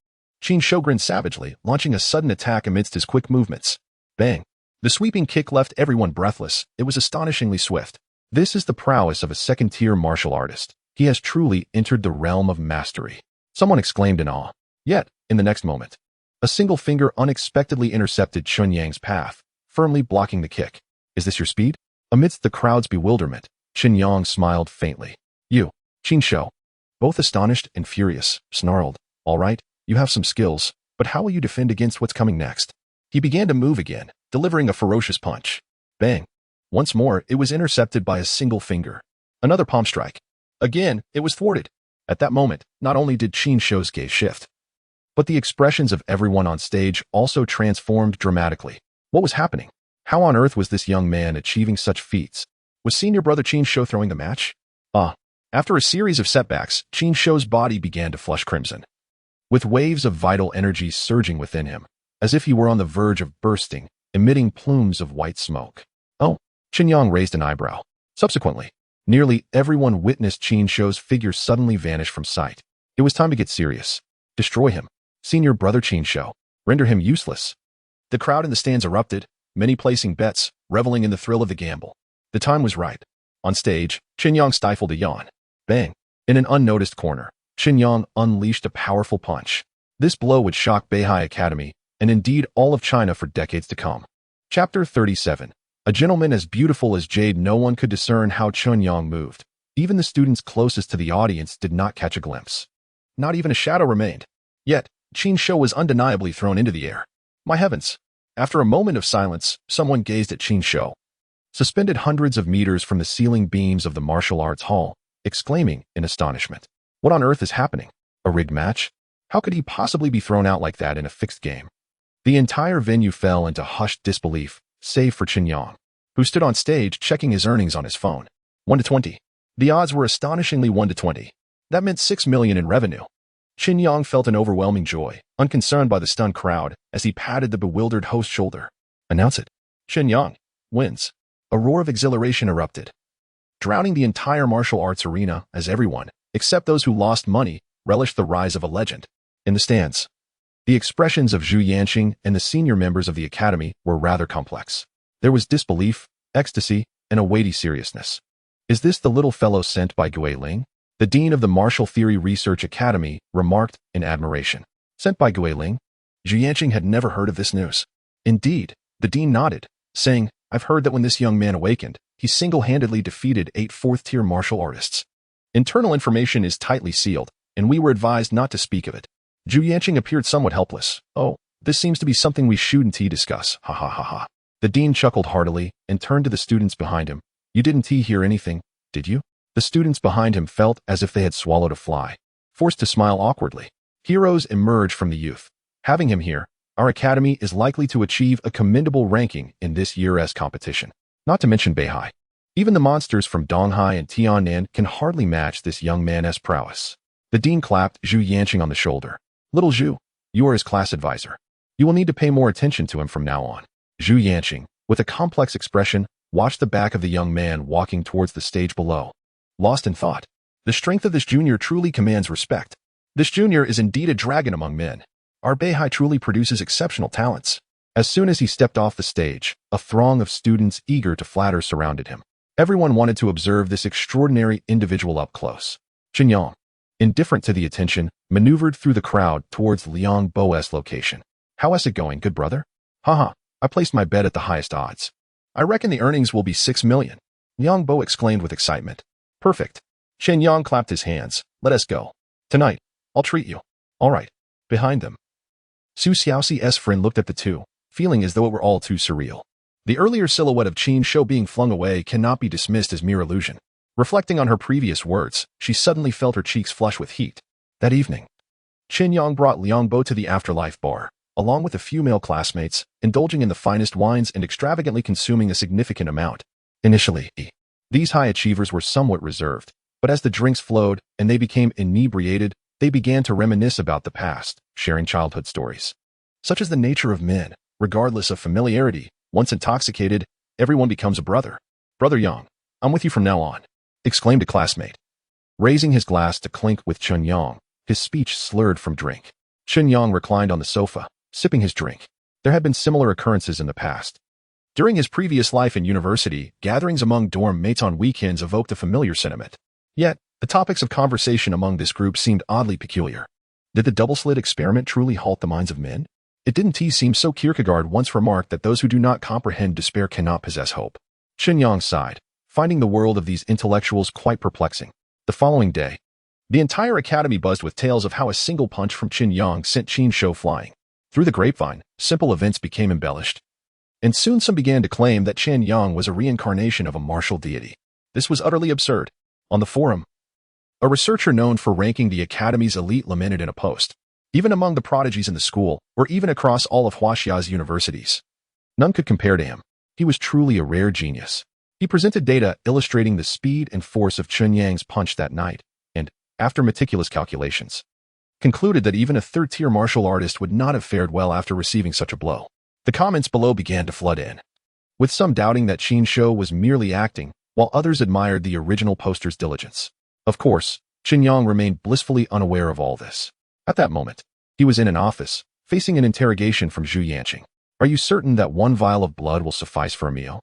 Chen Shou grinned savagely, launching a sudden attack amidst his quick movements. Bang! The sweeping kick left everyone breathless. It was astonishingly swift. This is the prowess of a second-tier martial artist. He has truly entered the realm of mastery. Someone exclaimed in awe. Yet, in the next moment, a single finger unexpectedly intercepted Chen Yang's path, firmly blocking the kick. Is this your speed? Amidst the crowd's bewilderment, Chen Yang smiled faintly. You, Chen Shou. Both astonished and furious, snarled. All right, you have some skills, but how will you defend against what's coming next? He began to move again, delivering a ferocious punch. Bang. Once more, it was intercepted by a single finger. Another palm strike. Again, it was thwarted. At that moment, not only did Chen Shou's gaze shift, but the expressions of everyone on stage also transformed dramatically. What was happening? How on earth was this young man achieving such feats? Was senior brother Chen Shou throwing the match? After a series of setbacks, Chen Shou's body began to flush crimson, with waves of vital energy surging within him, as if he were on the verge of bursting, emitting plumes of white smoke. Oh, Chen Yang raised an eyebrow. Subsequently, nearly everyone witnessed Chen Shou's figure suddenly vanish from sight. It was time to get serious. Destroy him. Senior brother Chen Shou. Render him useless. The crowd in the stands erupted, many placing bets, reveling in the thrill of the gamble. The time was right. On stage, Chen Yang stifled a yawn. Bang! In an unnoticed corner, Chen Yang unleashed a powerful punch. This blow would shock Beihai Academy, and indeed all of China for decades to come. Chapter 37. A gentleman as beautiful as jade. No one could discern how Chen Yang moved. Even the students closest to the audience did not catch a glimpse. Not even a shadow remained. Yet, Chen Shou was undeniably thrown into the air. My heavens! After a moment of silence, someone gazed at Chen Shou, suspended hundreds of meters from the ceiling beams of the martial arts hall, exclaiming in astonishment. What on earth is happening? A rigged match? How could he possibly be thrown out like that in a fixed game? The entire venue fell into hushed disbelief, save for Chen Yang, who stood on stage checking his earnings on his phone. 1 to 20. The odds were astonishingly 1 to 20. That meant 6 million in revenue. Chen Yang felt an overwhelming joy, unconcerned by the stunned crowd, as he patted the bewildered host's shoulder. Announce it. Chen Yang wins. A roar of exhilaration erupted, drowning the entire martial arts arena as everyone, except those who lost money, relished the rise of a legend. In the stands, the expressions of Zhu Yanqing and the senior members of the academy were rather complex. There was disbelief, ecstasy, and a weighty seriousness. Is this the little fellow sent by Gui Ling? The dean of the Martial Theory Research Academy remarked in admiration. Sent by Gui Ling? Zhu Yanqing had never heard of this news. Indeed, the dean nodded, saying, I've heard that when this young man awakened, he single-handedly defeated 8 fourth-tier martial artists. Internal information is tightly sealed, and we were advised not to speak of it. Zhu Yanqing appeared somewhat helpless. Oh, this seems to be something we shouldn't discuss. Ha ha ha ha. The dean chuckled heartily and turned to the students behind him. You didn't hear anything, did you? The students behind him felt as if they had swallowed a fly, forced to smile awkwardly. Heroes emerge from the youth. Having him here, our academy is likely to achieve a commendable ranking in this year's competition. Not to mention Beihai. Even the monsters from Donghai and Tiannan can hardly match this young man's prowess. The dean clapped Zhu Yanqing on the shoulder. Little Zhu, you are his class advisor. You will need to pay more attention to him from now on. Zhu Yanqing, with a complex expression, watched the back of the young man walking towards the stage below. Lost in thought. The strength of this junior truly commands respect. This junior is indeed a dragon among men. Our Beihai truly produces exceptional talents. As soon as he stepped off the stage, a throng of students eager to flatter surrounded him. Everyone wanted to observe this extraordinary individual up close. Chen Yang, indifferent to the attention, maneuvered through the crowd towards Liang Bo's location. How is it going, good brother? Haha, I placed my bet at the highest odds. I reckon the earnings will be 6 million. Liang Bo exclaimed with excitement. Perfect. Chen Yang clapped his hands. Let us go. Tonight, I'll treat you. All right. Behind them. Su Xiaoxi's friend looked at the two, feeling as though it were all too surreal. The earlier silhouette of Qin Shou being flung away cannot be dismissed as mere illusion. Reflecting on her previous words, she suddenly felt her cheeks flush with heat. That evening, Chen Yang brought Liang Bo to the afterlife bar, along with a few male classmates, indulging in the finest wines and extravagantly consuming a significant amount. Initially, these high achievers were somewhat reserved, but as the drinks flowed and they became inebriated, they began to reminisce about the past, sharing childhood stories. Such is the nature of men, regardless of familiarity. Once intoxicated, everyone becomes a brother. Brother Yang, I'm with you from now on, exclaimed a classmate. Raising his glass to clink with Chen Yang, his speech slurred from drink. Chen Yang reclined on the sofa, sipping his drink. There had been similar occurrences in the past. During his previous life in university, gatherings among dorm mates on weekends evoked a familiar sentiment. Yet, the topics of conversation among this group seemed oddly peculiar. Did the double-slit experiment truly halt the minds of men? It didn't seem so Kierkegaard once remarked that those who do not comprehend despair cannot possess hope. Chen Yang sighed, finding the world of these intellectuals quite perplexing. The following day, the entire academy buzzed with tales of how a single punch from Chen Yang sent Qin Shou flying. Through the grapevine, simple events became embellished. And soon some began to claim that Chen Yang was a reincarnation of a martial deity. This was utterly absurd. On the forum, a researcher known for ranking the academy's elite lamented in a post. Even among the prodigies in the school, or even across all of Huaxia's universities, none could compare to him. He was truly a rare genius. He presented data illustrating the speed and force of Chen Yang's punch that night, and, after meticulous calculations, concluded that even a third-tier martial artist would not have fared well after receiving such a blow. The comments below began to flood in, with some doubting that Qin Shou was merely acting, while others admired the original poster's diligence. Of course, Chen Yang remained blissfully unaware of all this. At that moment, he was in an office, facing an interrogation from Zhu Yanqing. Are you certain that one vial of blood will suffice for a meal?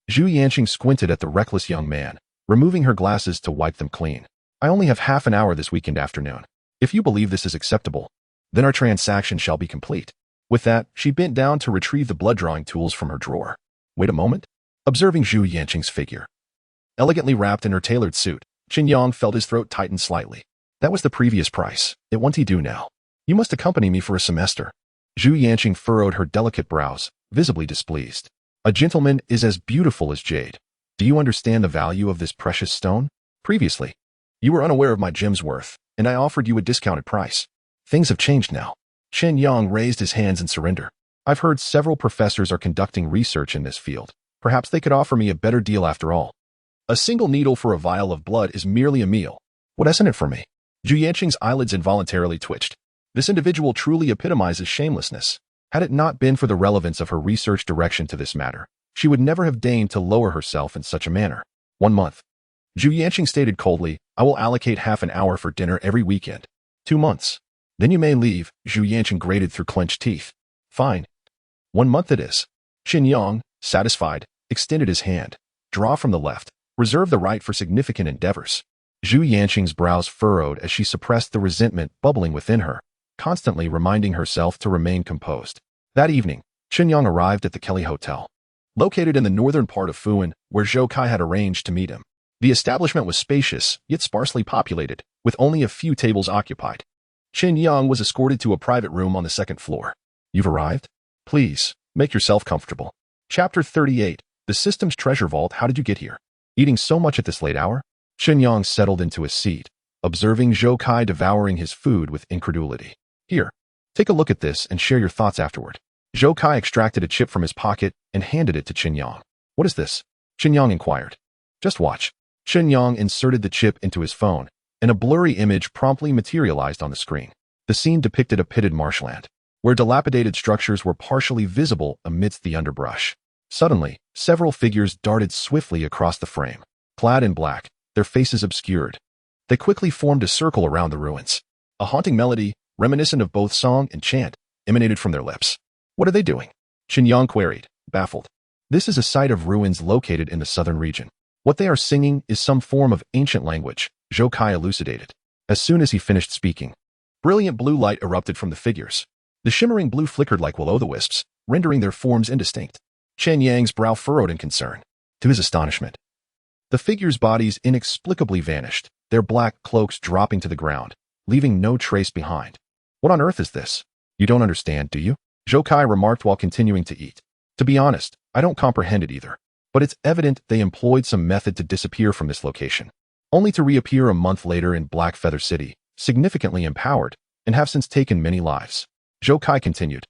Zhu Yanqing squinted at the reckless young man, removing her glasses to wipe them clean. I only have half an hour this weekend afternoon. If you believe this is acceptable, then our transaction shall be complete. With that, she bent down to retrieve the blood-drawing tools from her drawer. Wait a moment. Observing Zhu Yanqing's figure, elegantly wrapped in her tailored suit, Chen Yang felt his throat tighten slightly. That was the previous price. It won't he do now? You must accompany me for a semester. Zhu Yanqing furrowed her delicate brows, visibly displeased. A gentleman is as beautiful as jade. Do you understand the value of this precious stone? Previously, you were unaware of my gem's worth, and I offered you a discounted price. Things have changed now. Chen Yang raised his hands in surrender. I've heard several professors are conducting research in this field. Perhaps they could offer me a better deal after all. A single needle for a vial of blood is merely a meal. What isn't it for me? Zhu Yanqing's eyelids involuntarily twitched. This individual truly epitomizes shamelessness. Had it not been for the relevance of her research direction to this matter, she would never have deigned to lower herself in such a manner. 1 month. Zhu Yanqing stated coldly, I will allocate half an hour for dinner every weekend. 2 months. Then you may leave, Zhu Yanqing grated through clenched teeth. Fine. 1 month it is. Chen Yang, satisfied, extended his hand. Draw from the left. Reserve the right for significant endeavors. Zhu Yanqing's brows furrowed as she suppressed the resentment bubbling within her, constantly reminding herself to remain composed. That evening, Chen Yang arrived at the Kelly Hotel, located in the northern part of Fuan, where Zhou Kai had arranged to meet him. The establishment was spacious, yet sparsely populated, with only a few tables occupied. Chen Yang was escorted to a private room on the second floor. You've arrived? Please, make yourself comfortable. Chapter 38, The System's Treasure Vault. How did you get here? Eating so much at this late hour? Chen Yang settled into his seat, observing Zhou Kai devouring his food with incredulity. Here, take a look at this and share your thoughts afterward. Zhou Kai extracted a chip from his pocket and handed it to Chen Yang. What is this? Chen Yang inquired. Just watch. Chen Yang inserted the chip into his phone, and a blurry image promptly materialized on the screen. The scene depicted a pitted marshland, where dilapidated structures were partially visible amidst the underbrush. Suddenly, several figures darted swiftly across the frame. Clad in black, their faces obscured. They quickly formed a circle around the ruins. A haunting melody, reminiscent of both song and chant, emanated from their lips. What are they doing? Chen Yang queried, baffled. This is a site of ruins located in the southern region. What they are singing is some form of ancient language, Zhou Kai elucidated. As soon as he finished speaking, brilliant blue light erupted from the figures. The shimmering blue flickered like will-o'-the-wisps, rendering their forms indistinct. Chen Yang's brow furrowed in concern. To his astonishment, the figures' bodies inexplicably vanished, their black cloaks dropping to the ground, leaving no trace behind. What on earth is this? You don't understand, do you? Zhou Kai remarked while continuing to eat. To be honest, I don't comprehend it either. But it's evident they employed some method to disappear from this location, only to reappear a month later in Black Feather City, significantly empowered, and have since taken many lives. Zhou Kai continued.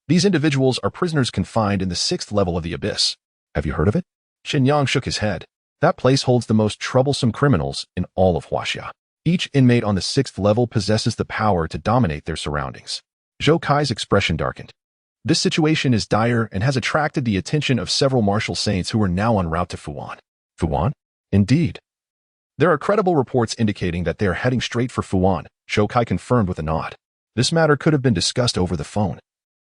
These individuals are prisoners confined in the 6th level of the Abyss. Have you heard of it? Chen Yang shook his head. That place holds the most troublesome criminals in all of Huaxia. Each inmate on the 6th level possesses the power to dominate their surroundings. Zhou Kai's expression darkened. This situation is dire and has attracted the attention of several martial saints who are now en route to Fuan. Fuan? Indeed. There are credible reports indicating that they are heading straight for Fuan, Zhou Kai confirmed with a nod. This matter could have been discussed over the phone,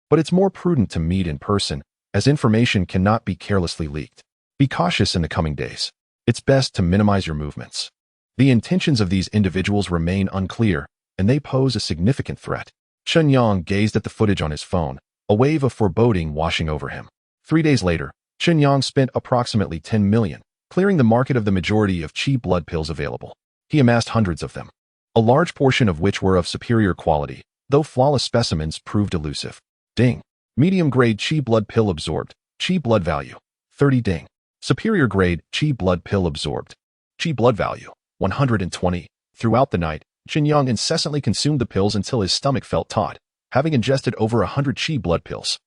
but it's more prudent to meet in person, as information cannot be carelessly leaked. Be cautious in the coming days. It's best to minimize your movements. The intentions of these individuals remain unclear, and they pose a significant threat. Chen Yang gazed at the footage on his phone, a wave of foreboding washing over him. 3 days later, Chen Yang spent approximately 10 million, clearing the market of the majority of cheap blood pills available. He amassed hundreds of them, a large portion of which were of superior quality, though flawless specimens proved elusive. Ding. Medium-grade Qi blood pill absorbed. Qi blood value. 30 ding. Superior-grade Qi blood pill absorbed. Qi blood value. 120. Throughout the night, Chen Yang incessantly consumed the pills until his stomach felt taut, having ingested over 100 Qi blood pills.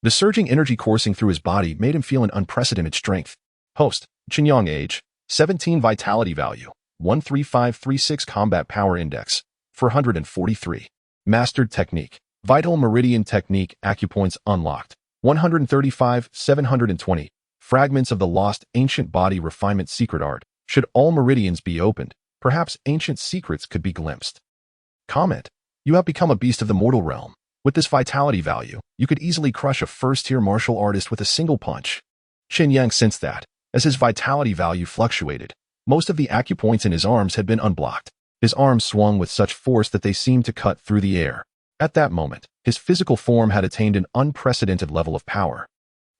The surging energy coursing through his body made him feel an unprecedented strength. Host, Chen Yang age, 17 vitality value, 13536 combat power index, 443. Mastered technique. Vital Meridian Technique acupoints unlocked. 135, 720. Fragments of the lost ancient body refinement secret art. Should all meridians be opened, perhaps ancient secrets could be glimpsed. Comment. You have become a beast of the mortal realm. With this vitality value, you could easily crush a first-tier martial artist with a single punch. Chen Yang sensed that, as his vitality value fluctuated, most of the acupoints in his arms had been unblocked. His arms swung with such force that they seemed to cut through the air. At that moment, his physical form had attained an unprecedented level of power,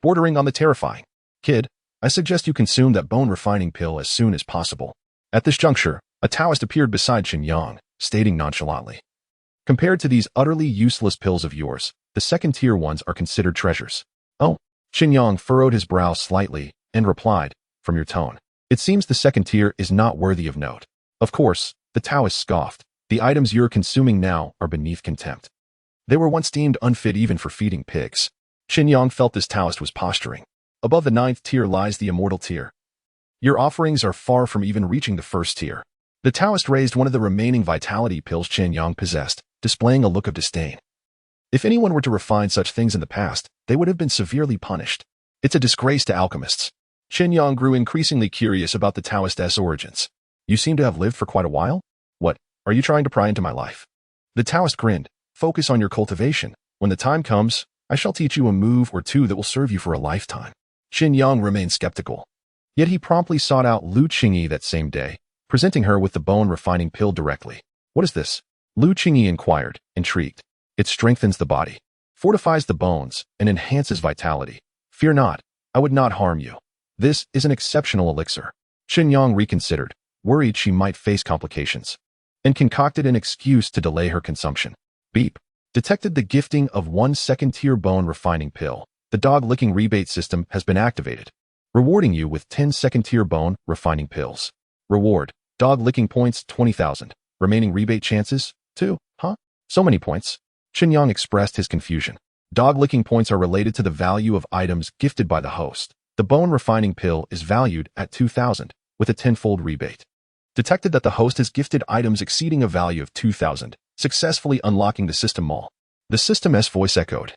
bordering on the terrifying. Kid, I suggest you consume that bone-refining pill as soon as possible. At this juncture, a Taoist appeared beside Chen Yang, stating nonchalantly. Compared to these utterly useless pills of yours, the second-tier ones are considered treasures. Oh, Chen Yang furrowed his brow slightly and replied, from your tone, it seems the second tier is not worthy of note. Of course, the Taoist scoffed. The items you're consuming now are beneath contempt. They were once deemed unfit even for feeding pigs. Chen Yang felt this Taoist was posturing. Above the 9th tier lies the immortal tier. Your offerings are far from even reaching the 1st tier. The Taoist raised one of the remaining vitality pills Chen Yang possessed, displaying a look of disdain. If anyone were to refine such things in the past, they would have been severely punished. It's a disgrace to alchemists. Chen Yang grew increasingly curious about the Taoist's origins. You seem to have lived for quite a while? What, are you trying to pry into my life? The Taoist grinned. Focus on your cultivation. When the time comes, I shall teach you a move or two that will serve you for a lifetime. Chen Yang remained skeptical. Yet he promptly sought out Lu Qingyi that same day, presenting her with the bone-refining pill directly. What is this? Lu Qingyi inquired, intrigued. It strengthens the body, fortifies the bones, and enhances vitality. Fear not, I would not harm you. This is an exceptional elixir. Chen Yang reconsidered, worried she might face complications, and concocted an excuse to delay her consumption. Beep. Detected the gifting of 1 second-tier bone-refining pill. The Dog Licking Rebate System has been activated, rewarding you with 10 second-tier bone-refining pills. Reward. Dog Licking points 20,000. Remaining rebate chances? 2. Huh? So many points. Chen Yang expressed his confusion. Dog licking points are related to the value of items gifted by the host. The bone refining pill is valued at 2,000, with a tenfold rebate. Detected that the host has gifted items exceeding a value of 2,000, successfully unlocking the system mall. The system's voice echoed.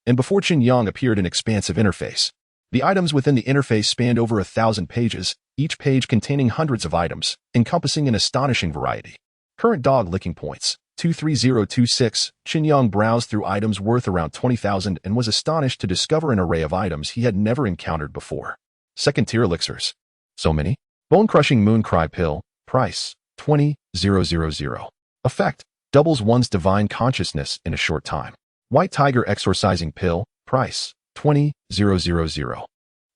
And before Chen Yang appeared an expansive interface. The items within the interface spanned over 1,000 pages, each page containing hundreds of items, encompassing an astonishing variety. Current dog licking points, 23026. Chen Yang browsed through items worth around 20,000 and was astonished to discover an array of items he had never encountered before. Second-tier elixirs. So many. Bone-crushing moon cry pill, price, 20,000. Effect, doubles one's divine consciousness in a short time. White tiger exorcising pill, price, 20,000.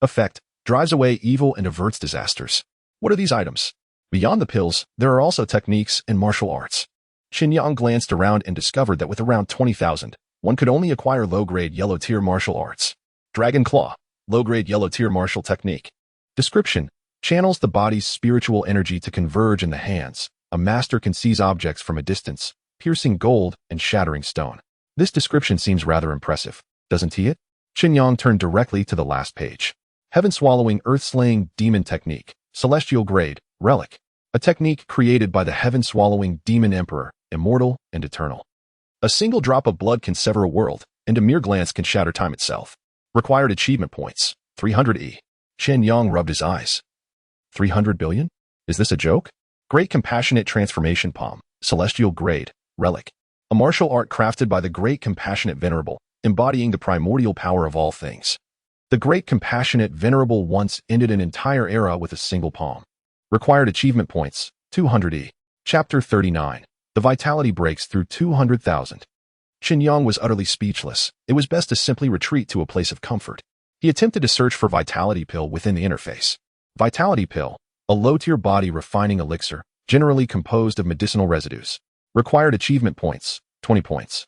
Effect, drives away evil and averts disasters. What are these items? Beyond the pills, there are also techniques and martial arts. Chen Yang glanced around and discovered that with around 20,000, one could only acquire low-grade yellow-tier martial arts. Dragon Claw, low-grade yellow-tier martial technique. Description, channels the body's spiritual energy to converge in the hands. A master can seize objects from a distance, piercing gold and shattering stone. This description seems rather impressive, doesn't it? Chen Yang turned directly to the last page. Heaven-swallowing earth-slaying demon technique, celestial grade, relic. A technique created by the heaven-swallowing demon emperor, immortal and eternal. A single drop of blood can sever a world, and a mere glance can shatter time itself. Required achievement points, 300 E. Chen Yang rubbed his eyes. 300 billion? Is this a joke? Great Compassionate Transformation Palm, celestial grade, relic. A martial art crafted by the Great Compassionate Venerable, embodying the primordial power of all things. The Great Compassionate Venerable once ended an entire era with a single palm. Required achievement points, 200 E. Chapter 39. The vitality breaks through 200,000. Chen Yang was utterly speechless. It was best to simply retreat to a place of comfort. He attempted to search for Vitality Pill within the interface. Vitality Pill, a low-tier body refining elixir, generally composed of medicinal residues. Required achievement points, 20 points.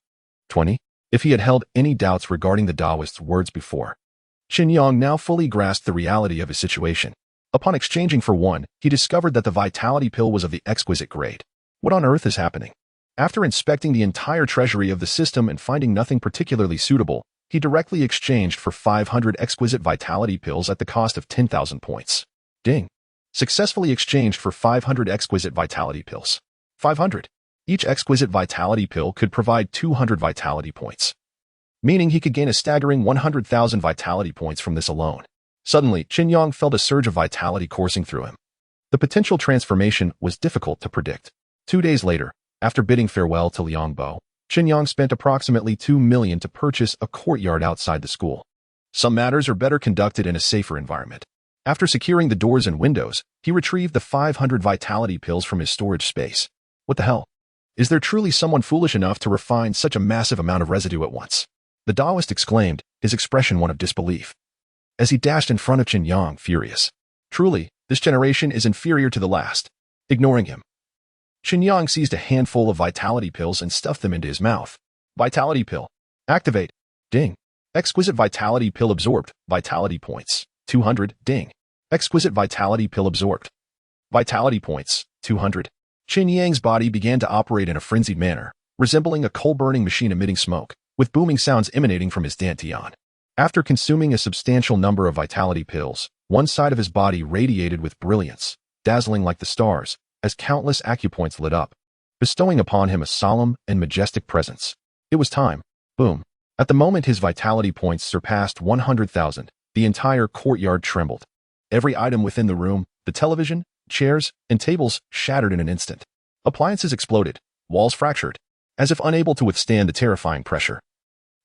20? If he had held any doubts regarding the Taoist's words before. Chen Yang now fully grasped the reality of his situation. Upon exchanging for one, he discovered that the Vitality Pill was of the exquisite grade. What on earth is happening? After inspecting the entire treasury of the system and finding nothing particularly suitable, he directly exchanged for 500 exquisite Vitality Pills at the cost of 10,000 points. Ding. Successfully exchanged for 500 exquisite Vitality Pills. 500. Each exquisite Vitality Pill could provide 200 Vitality points, meaning he could gain a staggering 100,000 Vitality points from this alone. Suddenly, Chen Yang felt a surge of vitality coursing through him. The potential transformation was difficult to predict. 2 days later, after bidding farewell to Liangbo, Chen Yang spent approximately 2 million to purchase a courtyard outside the school. Some matters are better conducted in a safer environment. After securing the doors and windows, he retrieved the 500 Vitality Pills from his storage space. What the hell? Is there truly someone foolish enough to refine such a massive amount of residue at once? The Taoist exclaimed, his expression one of disbelief, as he dashed in front of Chen Yang, furious. Truly, this generation is inferior to the last. Ignoring him, Chen Yang seized a handful of Vitality Pills and stuffed them into his mouth. Vitality Pill. Activate. Ding. Exquisite Vitality Pill absorbed. Vitality points. 200. Ding. Exquisite Vitality Pill absorbed. Vitality points. 200. Chen Yang's body began to operate in a frenzied manner, resembling a coal-burning machine emitting smoke, with booming sounds emanating from his dantian. After consuming a substantial number of Vitality Pills, one side of his body radiated with brilliance, dazzling like the stars, as countless acupoints lit up, bestowing upon him a solemn and majestic presence. It was time. Boom. At the moment his vitality points surpassed 100,000, the entire courtyard trembled. Every item within the room, the television, chairs, and tables shattered in an instant. Appliances exploded, walls fractured, as if unable to withstand the terrifying pressure.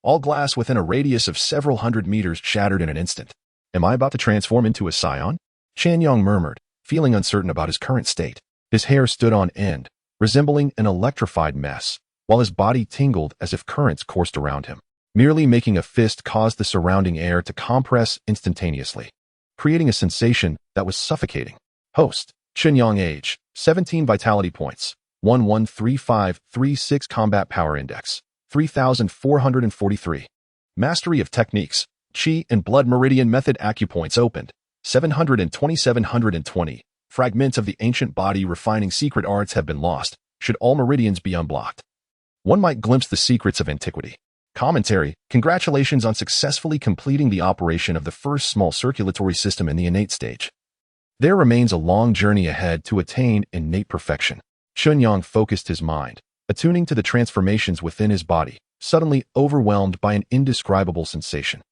All glass within a radius of several hundred meters shattered in an instant. Am I about to transform into a scion? Chen Yang murmured, feeling uncertain about his current state. His hair stood on end, resembling an electrified mess, while his body tingled as if currents coursed around him. Merely making a fist caused the surrounding air to compress instantaneously, creating a sensation that was suffocating. Host, Chen Yang age, 17 vitality points, 113536 combat power index, 3443. Mastery of techniques, Qi and blood meridian method acupoints opened, 720. Fragments of the ancient body refining secret arts have been lost, should all meridians be unblocked. one might glimpse the secrets of antiquity. Commentary: congratulations on successfully completing the operation of the first small circulatory system in the innate stage. There remains a long journey ahead to attain innate perfection. Chen Yang focused his mind, attuning to the transformations within his body, suddenly overwhelmed by an indescribable sensation.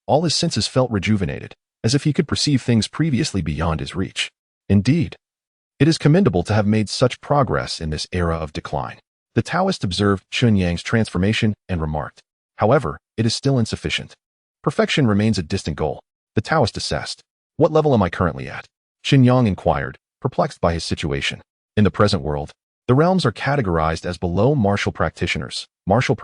All his senses felt rejuvenated, as if he could perceive things previously beyond his reach. Indeed, it is commendable to have made such progress in this era of decline. The Taoist observed Chen Yang's transformation and remarked, "However, it is still insufficient. Perfection remains a distant goal." The Taoist assessed. "What level am I currently at?" Chen Yang inquired, perplexed by his situation. In the present world, the realms are categorized as below martial practitioners, martial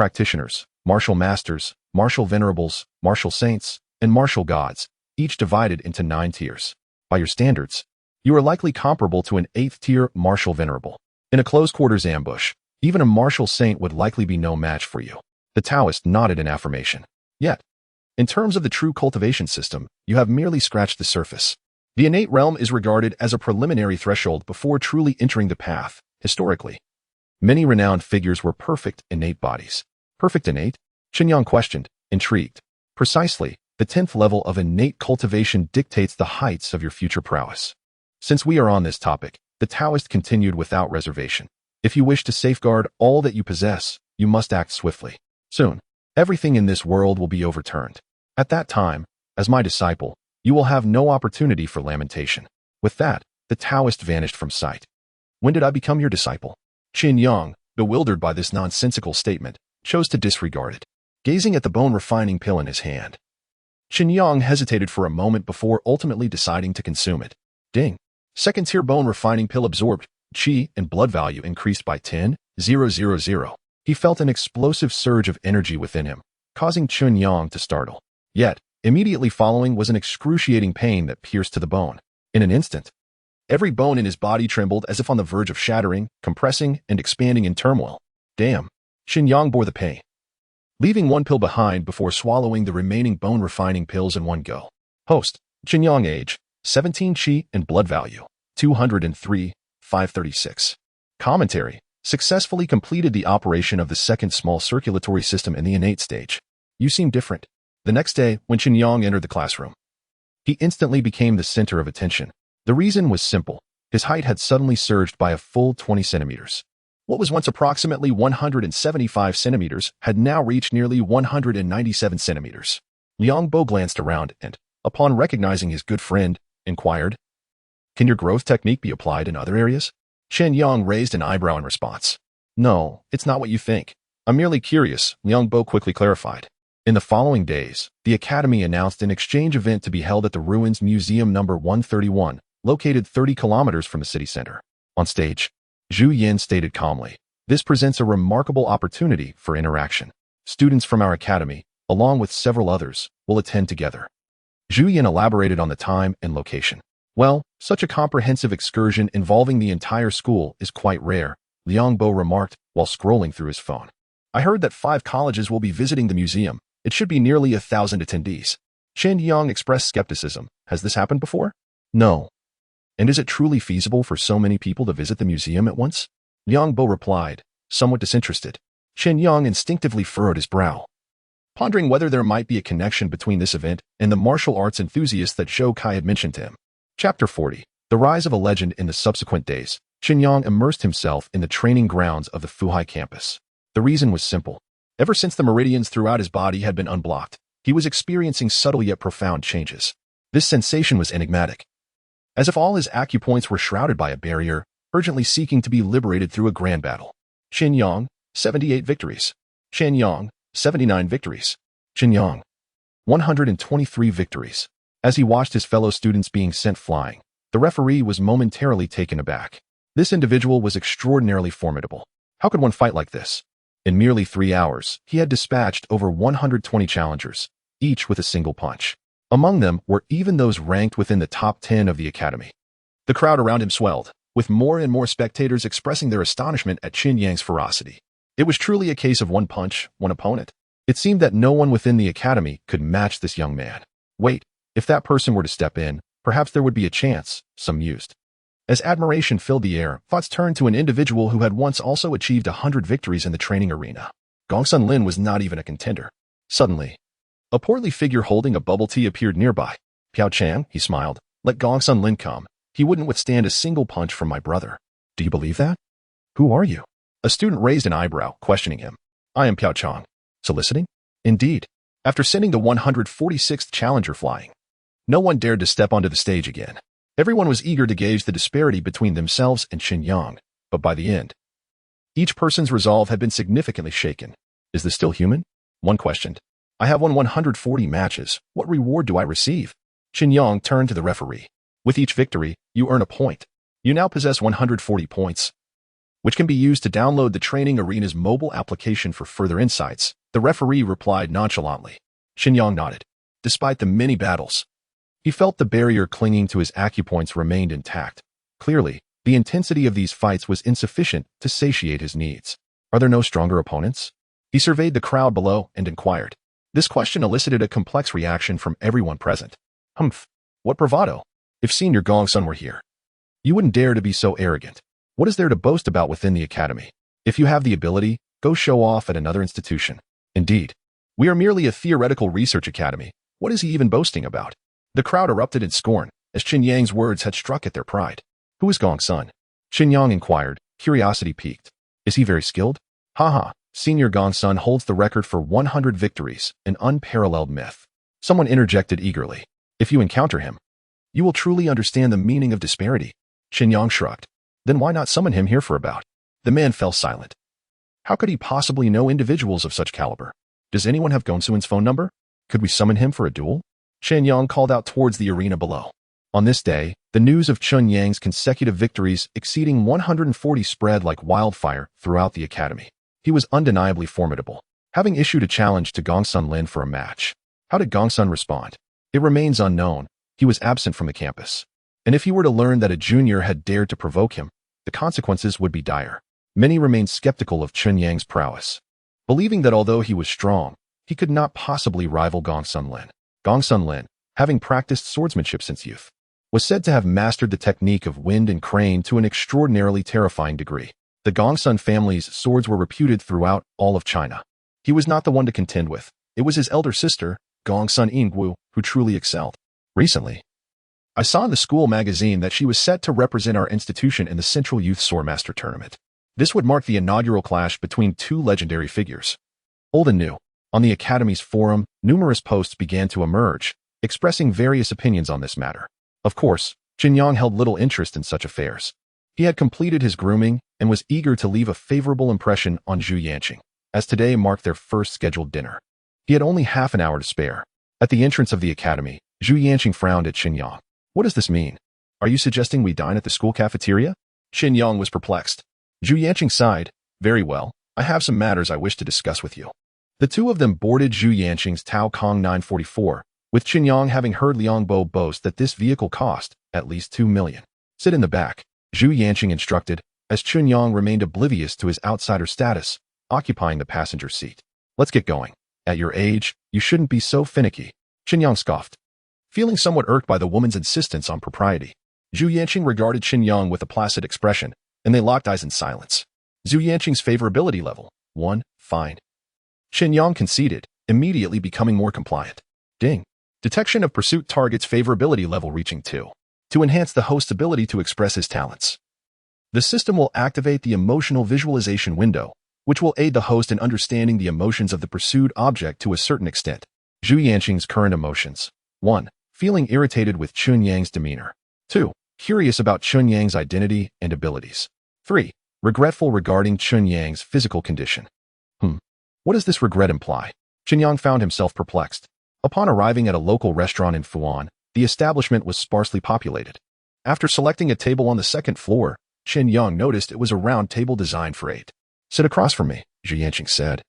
masters, martial venerables, martial saints, and martial gods, each divided into 9 tiers. By your standards, you are likely comparable to an 8th-tier martial venerable. In a close-quarters ambush, even a martial saint would likely be no match for you. The Taoist nodded in affirmation. Yet, in terms of the true cultivation system, you have merely scratched the surface. The innate realm is regarded as a preliminary threshold before truly entering the path. Historically, many renowned figures were perfect innate bodies. Perfect innate? Chen Yang questioned, intrigued. Precisely, the 10th level of innate cultivation dictates the heights of your future prowess. Since we are on this topic, the Taoist continued without reservation. If you wish to safeguard all that you possess, you must act swiftly. Soon, everything in this world will be overturned. At that time, as my disciple, you will have no opportunity for lamentation. With that, the Taoist vanished from sight. When did I become your disciple? Chen Yang, bewildered by this nonsensical statement, chose to disregard it, gazing at the bone-refining pill in his hand. Chen Yang hesitated for a moment before ultimately deciding to consume it. Ding! Second-tier bone-refining pill absorbed. Qi and blood value increased by 10,000. He felt an explosive surge of energy within him, causing Chen Yang to startle. Yet, immediately following was an excruciating pain that pierced to the bone. In an instant, every bone in his body trembled as if on the verge of shattering, compressing, and expanding in turmoil. Damn! Chen Yang bore the pain, leaving one pill behind before swallowing the remaining bone-refining pills in one go. Host: Chen Yang, age 17, Qi and blood value 203,536. Commentary: successfully completed the operation of the second small circulatory system in the innate stage. You seem different. The next day, when Chen Yang entered the classroom, he instantly became the center of attention. The reason was simple. His height had suddenly surged by a full 20 centimeters. What was once approximately 175 centimeters had now reached nearly 197 centimeters. Liang Bo glanced around and, upon recognizing his good friend, inquired, "Can your growth technique be applied in other areas?" Chen Yang raised an eyebrow in response. "No, it's not what you think. I'm merely curious," Liang Bo quickly clarified. In the following days, the Academy announced an exchange event to be held at the Ruins Museum number 131, located 30 kilometers from the city center. On stage, Zhu Yin stated calmly, "This presents a remarkable opportunity for interaction. Students from our academy, along with several others, will attend together." Zhu Yin elaborated on the time and location. "Well, such a comprehensive excursion involving the entire school is quite rare," Liang Bo remarked while scrolling through his phone. "I heard that 5 colleges will be visiting the museum. It should be nearly 1,000 attendees." Chen Yang expressed skepticism. "Has this happened before?" "No." "And is it truly feasible for so many people to visit the museum at once?" Liang Bo replied, somewhat disinterested. Chen Yang instinctively furrowed his brow, pondering whether there might be a connection between this event and the martial arts enthusiast that Zhou Kai had mentioned to him. Chapter 40. The Rise of a Legend. In the subsequent days, Chen Yang immersed himself in the training grounds of the Fuhai campus. The reason was simple. Ever since the meridians throughout his body had been unblocked, he was experiencing subtle yet profound changes. This sensation was enigmatic, as if all his acupoints were shrouded by a barrier, urgently seeking to be liberated through a grand battle. Chen Yang, 78 victories. Chen Yang, 79 victories. Chen Yang, 123 victories. As he watched his fellow students being sent flying, the referee was momentarily taken aback. This individual was extraordinarily formidable. How could one fight like this? In merely 3 hours, he had dispatched over 120 challengers, each with a single punch. Among them were even those ranked within the top 10 of the academy. The crowd around him swelled, with more and more spectators expressing their astonishment at Chen Yang's ferocity. It was truly a case of one punch, one opponent. It seemed that no one within the academy could match this young man. Wait, if that person were to step in, perhaps there would be a chance, some mused. As admiration filled the air, thoughts turned to an individual who had once also achieved 100 victories in the training arena. Gongsun Lin was not even a contender. Suddenly, a portly figure holding a bubble tea appeared nearby. Piao Chan, he smiled, let Gongsun Lin come. He wouldn't withstand a single punch from my brother. Do you believe that? Who are you? A student raised an eyebrow, questioning him. I am Piao Chang. Soliciting? Indeed. After sending the 146th challenger flying, no one dared to step onto the stage again. Everyone was eager to gauge the disparity between themselves and Chen Yang, but by the end, each person's resolve had been significantly shaken. Is this still human? One questioned. I have won 140 matches. What reward do I receive? Chen Yang turned to the referee. With each victory, you earn a point. You now possess 140 points, which can be used to download the Training Arena's mobile application for further insights. The referee replied nonchalantly. Chen Yang nodded. Despite the many battles, he felt the barrier clinging to his acupoints remained intact. Clearly, the intensity of these fights was insufficient to satiate his needs. Are there no stronger opponents? He surveyed the crowd below and inquired. This question elicited a complex reaction from everyone present. Humph, what bravado! If Senior Gongsun were here, you wouldn't dare to be so arrogant. What is there to boast about within the academy? If you have the ability, go show off at another institution. Indeed, we are merely a theoretical research academy. What is he even boasting about? The crowd erupted in scorn, as Chen Yang's words had struck at their pride. Who is Gongsun? Chen Yang inquired, curiosity piqued. Is he very skilled? Haha, Senior Gongsun holds the record for 100 victories, an unparalleled myth. Someone interjected eagerly. If you encounter him, you will truly understand the meaning of disparity. Chen Yang shrugged. Then why not summon him here for a bout? The man fell silent. How could he possibly know individuals of such caliber? Does anyone have Gongsun's phone number? Could we summon him for a duel? Chen Yang called out towards the arena below. On this day, the news of Chen Yang's consecutive victories exceeding 140 spread like wildfire throughout the academy. He was undeniably formidable, having issued a challenge to Gongsun Lin for a match. How did Gongsun respond? It remains unknown. He was absent from the campus. And if he were to learn that a junior had dared to provoke him, the consequences would be dire. Many remained skeptical of Chen Yang's prowess, believing that although he was strong, he could not possibly rival Gongsun Lin. Gongsun Lin, having practiced swordsmanship since youth, was said to have mastered the technique of wind and crane to an extraordinarily terrifying degree. The Gongsun family's swords were reputed throughout all of China. He was not the one to contend with. It was his elder sister, Gongsun Yingwu, who truly excelled. Recently, I saw in the school magazine that she was set to represent our institution in the Central Youth Swordmaster Tournament. This would mark the inaugural clash between two legendary figures, old and new. On the Academy's forum, numerous posts began to emerge, expressing various opinions on this matter. Of course, Chen Yang held little interest in such affairs. He had completed his grooming and was eager to leave a favorable impression on Zhu Yanqing, as today marked their first scheduled dinner. He had only half an hour to spare. At the entrance of the academy, Zhu Yanqing frowned at Chen Yang. What does this mean? Are you suggesting we dine at the school cafeteria? Chen Yang was perplexed. Zhu Yanqing sighed. Very well, I have some matters I wish to discuss with you. The two of them boarded Zhu Yanqing's Tao Kong 944, with Chen Yang having heard Liang Bo boast that this vehicle cost at least 2 million. Sit in the back, Zhu Yanqing instructed, as Chen Yang remained oblivious to his outsider status, occupying the passenger seat. Let's get going. At your age, you shouldn't be so finicky. Chen Yang scoffed, feeling somewhat irked by the woman's insistence on propriety. Zhu Yanqing regarded Chen Yang with a placid expression, and they locked eyes in silence. Zhu Yanqing's favorability level, 1, fine. Chen Yang conceded, immediately becoming more compliant. Ding. Detection of pursuit target's favorability level reaching 2. To enhance the host's ability to express his talents, the system will activate the emotional visualization window, which will aid the host in understanding the emotions of the pursued object to a certain extent. Zhu Yanqing's current emotions. 1. Feeling irritated with Chen Yang's demeanor. 2. Curious about Chen Yang's identity and abilities. 3. Regretful regarding Chen Yang's physical condition. What does this regret imply? Chen Yang found himself perplexed. Upon arriving at a local restaurant in Fuan, the establishment was sparsely populated. After selecting a table on the second floor, Chen Yang noticed it was a round table designed for 8. Sit across from me, Zhu Yanqing said,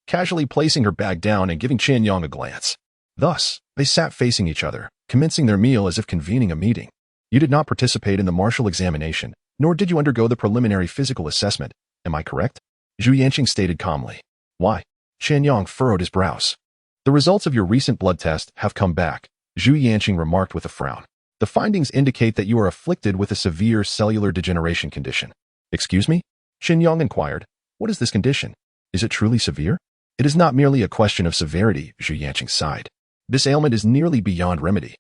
casually placing her bag down and giving Chen Yang a glance. Thus, they sat facing each other, commencing their meal as if convening a meeting. You did not participate in the martial examination, nor did you undergo the preliminary physical assessment. Am I correct? Zhu Yanqing stated calmly. Why? Chen Yang furrowed his brows. The results of your recent blood test have come back, Zhu Yanqing remarked with a frown. The findings indicate that you are afflicted with a severe cellular degeneration condition. Excuse me? Chen Yang inquired. What is this condition? Is it truly severe? It is not merely a question of severity, Zhu Yanqing sighed. This ailment is nearly beyond remedy.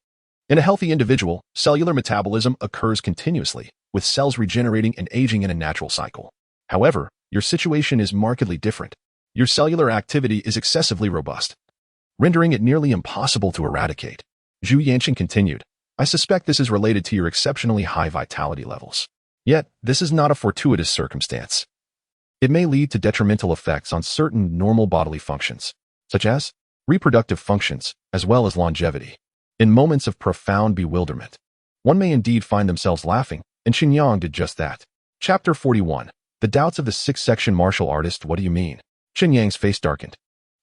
In a healthy individual, cellular metabolism occurs continuously, with cells regenerating and aging in a natural cycle. However, your situation is markedly different. Your cellular activity is excessively robust, rendering it nearly impossible to eradicate. Zhu Yanqing continued. I suspect this is related to your exceptionally high vitality levels. Yet, this is not a fortuitous circumstance. It may lead to detrimental effects on certain normal bodily functions, such as reproductive functions, as well as longevity. In moments of profound bewilderment, one may indeed find themselves laughing, and Chen Yang did just that. Chapter 41. The Doubts of the Sixth-Section Martial Artist. What do you mean? Chen Yang's face darkened.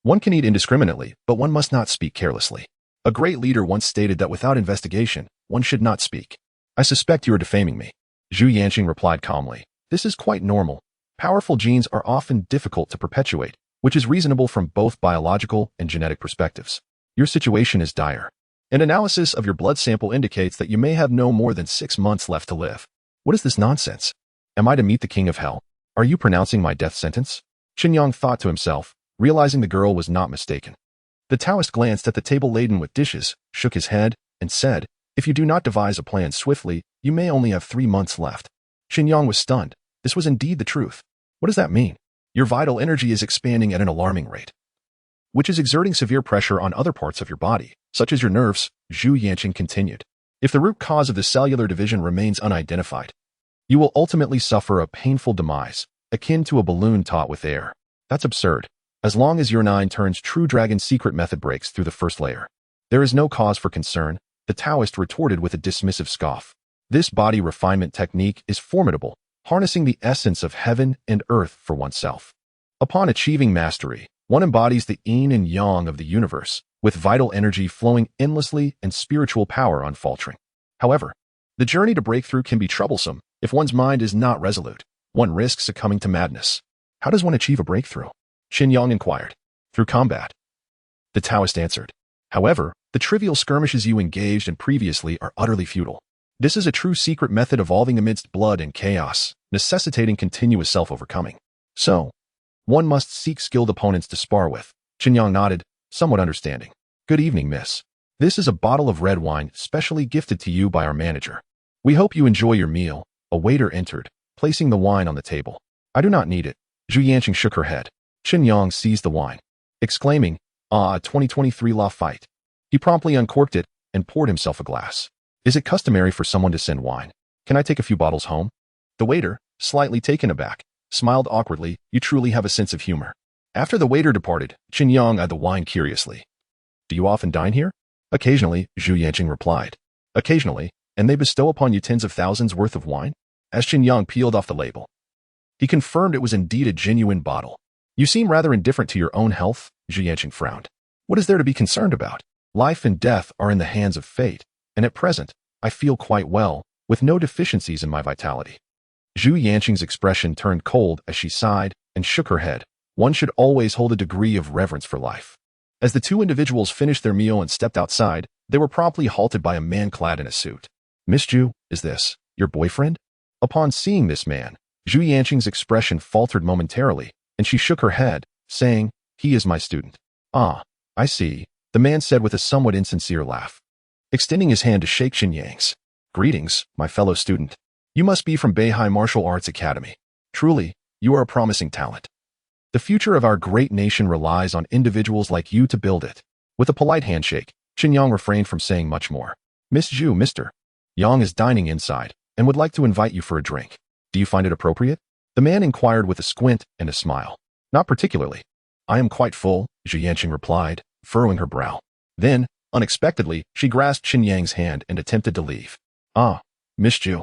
One can eat indiscriminately, but one must not speak carelessly. A great leader once stated that without investigation, one should not speak. I suspect you are defaming me. Zhu Yanqing replied calmly. This is quite normal. Powerful genes are often difficult to perpetuate, which is reasonable from both biological and genetic perspectives. Your situation is dire. An analysis of your blood sample indicates that you may have no more than 6 months left to live. What is this nonsense? Am I to meet the king of hell? Are you pronouncing my death sentence? Chen Yang thought to himself, realizing the girl was not mistaken. The Taoist glanced at the table laden with dishes, shook his head, and said, if you do not devise a plan swiftly, you may only have 3 months left. Chen Yang was stunned. This was indeed the truth. What does that mean? Your vital energy is expanding at an alarming rate, which is exerting severe pressure on other parts of your body, such as your nerves, Zhu Yanqing continued. If the root cause of the cellular division remains unidentified, you will ultimately suffer a painful demise, akin to a balloon taut with air. That's absurd. As long as your 9 turns true dragon's secret method breaks through the first layer, there is no cause for concern, the Taoist retorted with a dismissive scoff. This body refinement technique is formidable, harnessing the essence of heaven and earth for oneself. Upon achieving mastery, one embodies the yin and yang of the universe, with vital energy flowing endlessly and spiritual power unfaltering. However, the journey to breakthrough can be troublesome. If one's mind is not resolute, one risks succumbing to madness. How does one achieve a breakthrough? Chen Yang inquired. Through combat. The Taoist answered. However, the trivial skirmishes you engaged in previously are utterly futile. This is a true secret method evolving amidst blood and chaos, necessitating continuous self-overcoming. So, one must seek skilled opponents to spar with. Chen Yang nodded, somewhat understanding. Good evening, miss. This is a bottle of red wine specially gifted to you by our manager. We hope you enjoy your meal. A waiter entered, placing the wine on the table. I do not need it. Zhu Yanqing shook her head. Chen Yang seized the wine, exclaiming, a 2023 Lafite. He promptly uncorked it and poured himself a glass. Is it customary for someone to send wine? Can I take a few bottles home? The waiter, slightly taken aback, smiled awkwardly. You truly have a sense of humor. After the waiter departed, Chen Yang eyed the wine curiously. Do you often dine here? Occasionally, Zhu Yanqing replied. Occasionally, and they bestow upon you tens of thousands worth of wine? As Chen Yang peeled off the label, he confirmed it was indeed a genuine bottle. You seem rather indifferent to your own health, Zhu Yanqing frowned. What is there to be concerned about? Life and death are in the hands of fate, and at present, I feel quite well, with no deficiencies in my vitality. Zhu Yanqing's expression turned cold as she sighed and shook her head. One should always hold a degree of reverence for life. As the two individuals finished their meal and stepped outside, they were promptly halted by a man clad in a suit. Miss Zhu, is this your boyfriend? Upon seeing this man, Zhu Yanqing's expression faltered momentarily, and she shook her head, saying, he is my student. Ah, I see, the man said with a somewhat insincere laugh, extending his hand to shake Chen Yang's. Greetings, my fellow student. You must be from Beihai Martial Arts Academy. Truly, you are a promising talent. The future of our great nation relies on individuals like you to build it. With a polite handshake, Chen Yang refrained from saying much more. Miss Zhu, Mr. Yang is dining inside and would like to invite you for a drink. Do you find it appropriate? The man inquired with a squint and a smile. Not particularly. I am quite full, Zhu Yanqing replied, furrowing her brow. Then, unexpectedly, she grasped Chen Yang's hand and attempted to leave. Ah, Miss Zhu.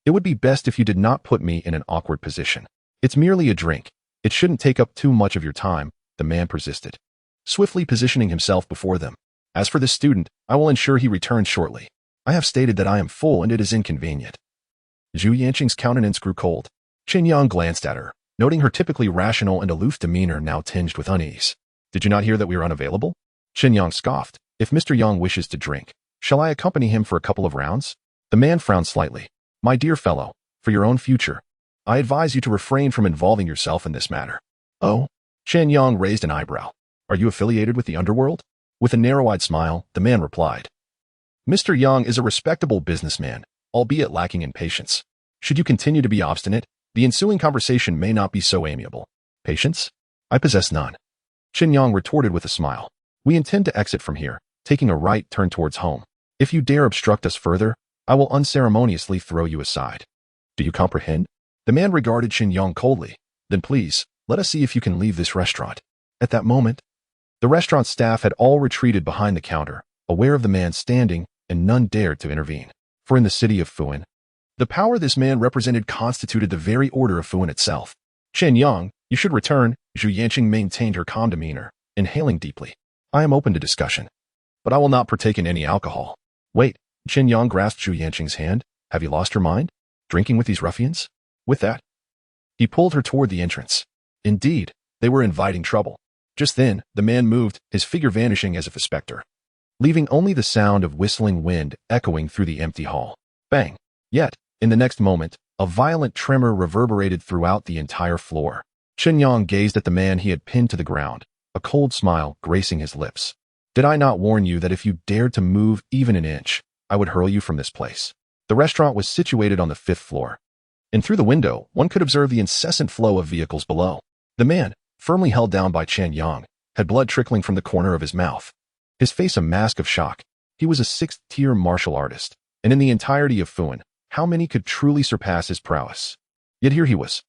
It would be best if you did not put me in an awkward position. It's merely a drink. It shouldn't take up too much of your time, the man persisted, swiftly positioning himself before them. As for this student, I will ensure he returns shortly. I have stated that I am full and it is inconvenient. Zhu Yanqing's countenance grew cold. Chen Yang glanced at her, noting her typically rational and aloof demeanor now tinged with unease. Did you not hear that we are unavailable? Chen Yang scoffed. If Mr. Yang wishes to drink, Shall I accompany him for a couple of rounds? The man frowned slightly. My dear fellow, for your own future, I advise you to refrain from involving yourself in this matter. Oh? Chen Yang raised an eyebrow. Are you affiliated with the underworld? With a narrow-eyed smile, the man replied. Mr. Yang is a respectable businessman, albeit lacking in patience. Should you continue to be obstinate, the ensuing conversation may not be so amiable. Patience? I possess none. Chen Yang retorted with a smile. We intend to exit from here, taking a right turn towards home. If you dare obstruct us further, I will unceremoniously throw you aside. Do you comprehend? The man regarded Chen Yang coldly. Then please, let us see if you can leave this restaurant. At that moment, the restaurant staff had all retreated behind the counter, aware of the man standing, and none dared to intervene. For in the city of Fuan, the power this man represented constituted the very order of Fuan itself. Chen Yang, you should return. Zhu Yanqing maintained her calm demeanor, inhaling deeply. I am open to discussion, but I will not partake in any alcohol. Wait, Chen Yang grasped Zhu Yanqing's hand. Have you lost your mind? Drinking with these ruffians? With that, he pulled her toward the entrance. Indeed, they were inviting trouble. Just then, the man moved, his figure vanishing as if a specter, leaving only the sound of whistling wind echoing through the empty hall. Bang! Yet, in the next moment, a violent tremor reverberated throughout the entire floor. Chen Yang gazed at the man he had pinned to the ground, a cold smile gracing his lips. Did I not warn you that if you dared to move even an inch, I would hurl you from this place? The restaurant was situated on the 5th floor, and through the window, one could observe the incessant flow of vehicles below. The man, firmly held down by Chen Yang, had blood trickling from the corner of his mouth, his face a mask of shock. He was a 6th-tier martial artist, and in the entirety of Fuan, how many could truly surpass his prowess? Yet here he was,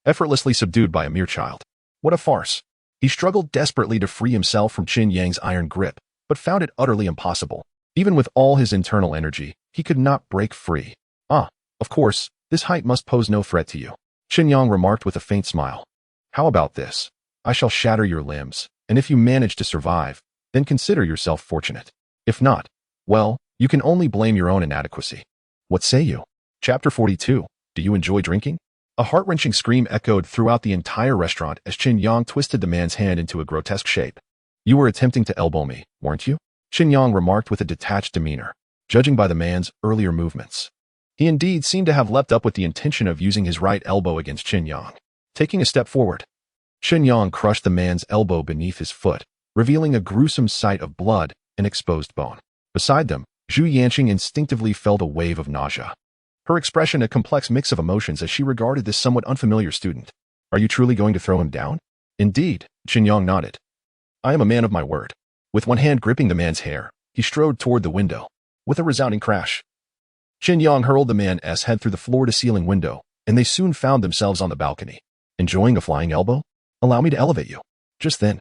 effortlessly subdued by a mere child. What a farce! He struggled desperately to free himself from Chen Yang's iron grip, but found it utterly impossible. Even with all his internal energy, he could not break free. Ah, of course, this height must pose no threat to you, Chen Yang remarked with a faint smile. How about this? I shall shatter your limbs, and if you manage to survive, then consider yourself fortunate. If not, well, you can only blame your own inadequacy. What say you? Chapter 42. Do you enjoy drinking? A heart-wrenching scream echoed throughout the entire restaurant as Chen Yang twisted the man's hand into a grotesque shape. You were attempting to elbow me, weren't you? Chen Yang remarked with a detached demeanor, judging by the man's earlier movements. He indeed seemed to have leapt up with the intention of using his right elbow against Chen Yang. Taking a step forward, Chen Yang crushed the man's elbow beneath his foot, revealing a gruesome sight of blood and exposed bone. Beside them, Zhu Yanqing instinctively felt a wave of nausea, her expression a complex mix of emotions as she regarded this somewhat unfamiliar student. Are you truly going to throw him down? Indeed, Chen Yang nodded. I am a man of my word. With one hand gripping the man's hair, he strode toward the window. With a resounding crash, Chen Yang hurled the man's head through the floor-to-ceiling window, and they soon found themselves on the balcony. Enjoying a flying elbow? Allow me to elevate you. Just then,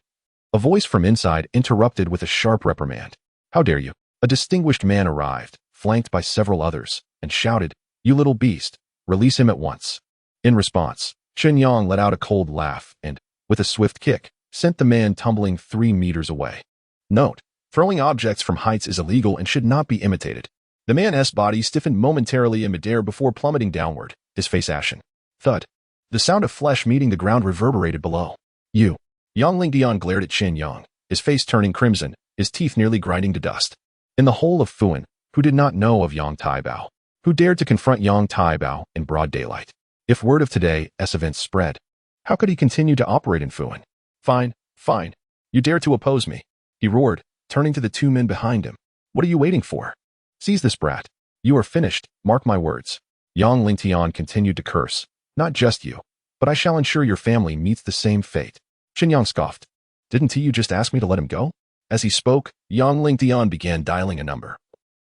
a voice from inside interrupted with a sharp reprimand. How dare you? A distinguished man arrived, flanked by several others, and shouted, You little beast, release him at once. In response, Chen Yang let out a cold laugh and, with a swift kick, sent the man tumbling 3 meters away. Note: throwing objects from heights is illegal and should not be imitated. The man's body stiffened momentarily in midair before plummeting downward, his face ashen. Thud. The sound of flesh meeting the ground reverberated below. You. Yang Lingdian glared at Chen Yang, his face turning crimson, his teeth nearly grinding to dust. In the whole of Fuan, who did not know of Yang Taibao? Who dared to confront Yang Taibao in broad daylight? If word of today's events spread, how could he continue to operate in Fuan? Fine, fine. You dare to oppose me, he roared, turning to the 2 men behind him. What are you waiting for? Seize this brat. You are finished, mark my words. Yang Lingtian continued to curse. Not just you, but I shall ensure your family meets the same fate. Chen Yang scoffed. Didn't you just ask me to let him go? As he spoke, Yang Lingtian began dialing a number,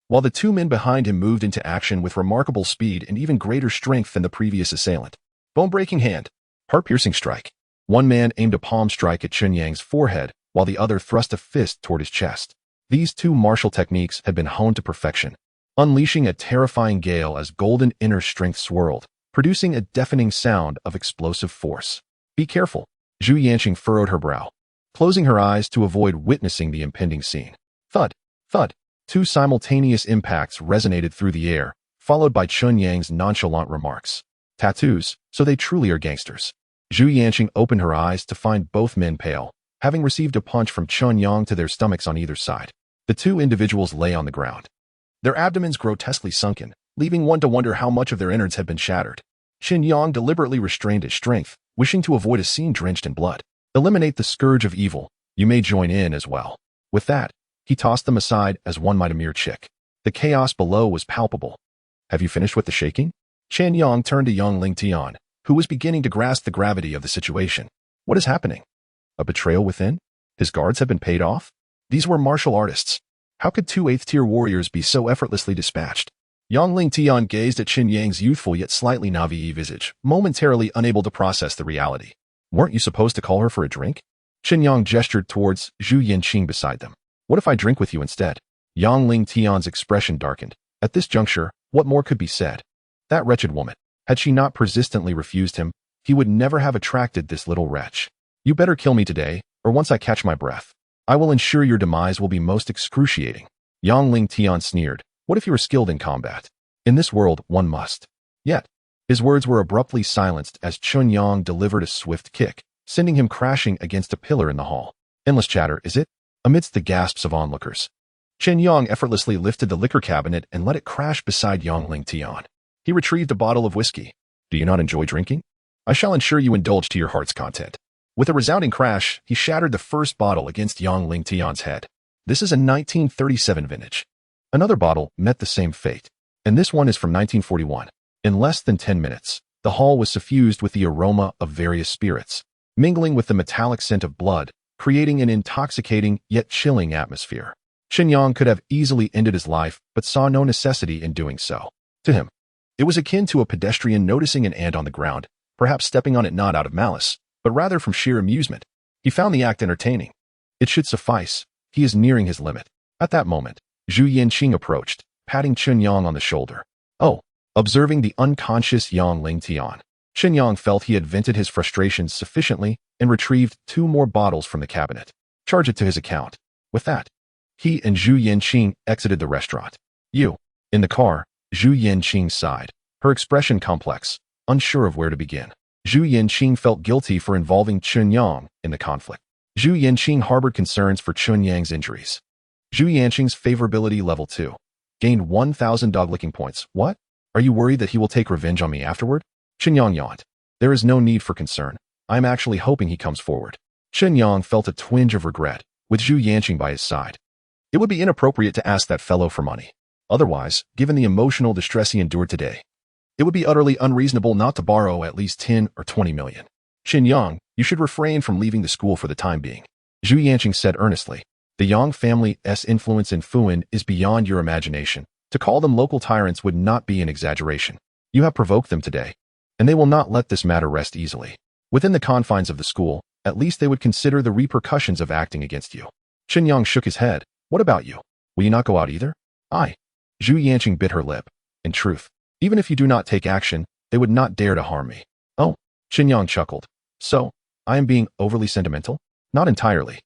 while the 2 men behind him moved into action with remarkable speed and even greater strength than the previous assailant. Bone-breaking hand. Heart-piercing strike. One man aimed a palm strike at Chen Yang's forehead, while the other thrust a fist toward his chest. These 2 martial techniques had been honed to perfection, unleashing a terrifying gale as golden inner strength swirled, producing a deafening sound of explosive force. Be careful. Zhu Yanqing furrowed her brow, closing her eyes to avoid witnessing the impending scene. Thud, thud. 2 simultaneous impacts resonated through the air, followed by Chen Yang's nonchalant remarks. Tattoos, so they truly are gangsters. Zhu Yanqing opened her eyes to find both men pale, having received a punch from Chen Yang to their stomachs on either side. The 2 individuals lay on the ground, their abdomens grotesquely sunken, leaving one to wonder how much of their innards had been shattered. Chen Yang deliberately restrained his strength, wishing to avoid a scene drenched in blood. Eliminate the scourge of evil. You may join in as well. With that, he tossed them aside as one might a mere chick. The chaos below was palpable. Have you finished with the shaking? Chen Yang turned to young Ling Tian, who was beginning to grasp the gravity of the situation. What is happening? A betrayal within? His guards have been paid off? These were martial artists. How could two 8th-tier warriors be so effortlessly dispatched? Young Ling Tian gazed at Chen Yang's youthful yet slightly naive visage, momentarily unable to process the reality. Weren't you supposed to call her for a drink? Chen Yang gestured towards Zhu Yanqing beside them. What if I drink with you instead? Yang Ling Tian's expression darkened. At this juncture, what more could be said? That wretched woman. Had she not persistently refused him, he would never have attracted this little wretch. You better kill me today, or once I catch my breath, I will ensure your demise will be most excruciating. Yang Ling Tian sneered. What if you were skilled in combat? In this world, one must. Yet, his words were abruptly silenced as Chen Yang delivered a swift kick, sending him crashing against a pillar in the hall. Endless chatter, is it? Amidst the gasps of onlookers, Chen Yang effortlessly lifted the liquor cabinet and let it crash beside Yang Ling Tian. He retrieved a bottle of whiskey. Do you not enjoy drinking? I shall ensure you indulge to your heart's content. With a resounding crash, he shattered the first bottle against Yang Ling Tian's head. This is a 1937 vintage. Another bottle met the same fate, and this one is from 1941. In less than 10 minutes, the hall was suffused with the aroma of various spirits, mingling with the metallic scent of blood, creating an intoxicating yet chilling atmosphere. Chen Yang could have easily ended his life, but saw no necessity in doing so. To him, it was akin to a pedestrian noticing an ant on the ground, perhaps stepping on it not out of malice, but rather from sheer amusement. He found the act entertaining. It should suffice. He is nearing his limit. At that moment, Zhu Yanqing approached, patting Chen Yang on the shoulder. Oh, observing the unconscious Yang Ling Tian, Chen Yang felt he had vented his frustrations sufficiently and retrieved 2 more bottles from the cabinet. Charge it to his account. With that, he and Zhu Yanqing exited the restaurant. You. In the car, Zhu Yanqing sighed, her expression complex, unsure of where to begin. Zhu Yanqing felt guilty for involving Chen Yang in the conflict. Zhu Yanqing harbored concerns for Chen Yang's injuries. Zhu Yanqing's favorability level 2. Gained 1,000 dog licking points. What? Are you worried that he will take revenge on me afterward? Chen Yang yawned. There is no need for concern. I am actually hoping he comes forward. Chen Yang felt a twinge of regret, with Zhu Yanqing by his side. It would be inappropriate to ask that fellow for money. Otherwise, given the emotional distress he endured today, it would be utterly unreasonable not to borrow at least 10 or 20 million. Chen Yang, you should refrain from leaving the school for the time being. Zhu Yanqing said earnestly. The Yang family's influence in Fuan is beyond your imagination. To call them local tyrants would not be an exaggeration. You have provoked them today, and they will not let this matter rest easily. Within the confines of the school, at least they would consider the repercussions of acting against you. Chen Yang shook his head. What about you? Will you not go out either? I. Zhu Yanqing bit her lip. In truth, even if you do not take action, they would not dare to harm me. Oh, Chen Yang chuckled. So, I am being overly sentimental? Not entirely.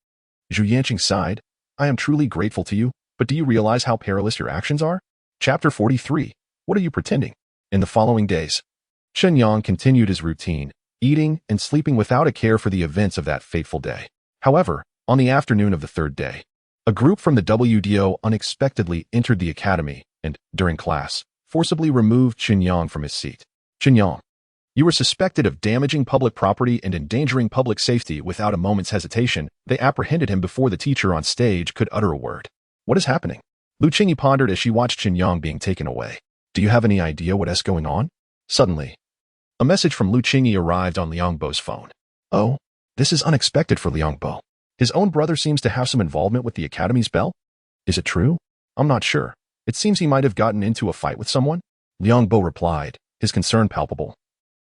Zhu Yanqing sighed. I am truly grateful to you, but do you realize how perilous your actions are? Chapter 43. What are you pretending? In the following days, Chen Yang continued his routine, eating and sleeping without a care for the events of that fateful day. However, on the afternoon of the 3rd day, a group from the WDO unexpectedly entered the academy and, during class, forcibly removed Chen Yang from his seat. Chen Yang, you were suspected of damaging public property and endangering public safety. Without a moment's hesitation, they apprehended him before the teacher on stage could utter a word. What is happening? Lu Qingyi pondered as she watched Chen Yang being taken away. Do you have any idea what is going on? Suddenly, a message from Lu Qingyi arrived on Liang Bo's phone. Oh, this is unexpected for Liang Bo. His own brother seems to have some involvement with the academy's belle? Is it true? I'm not sure. It seems he might have gotten into a fight with someone. Liang Bo replied, his concern palpable.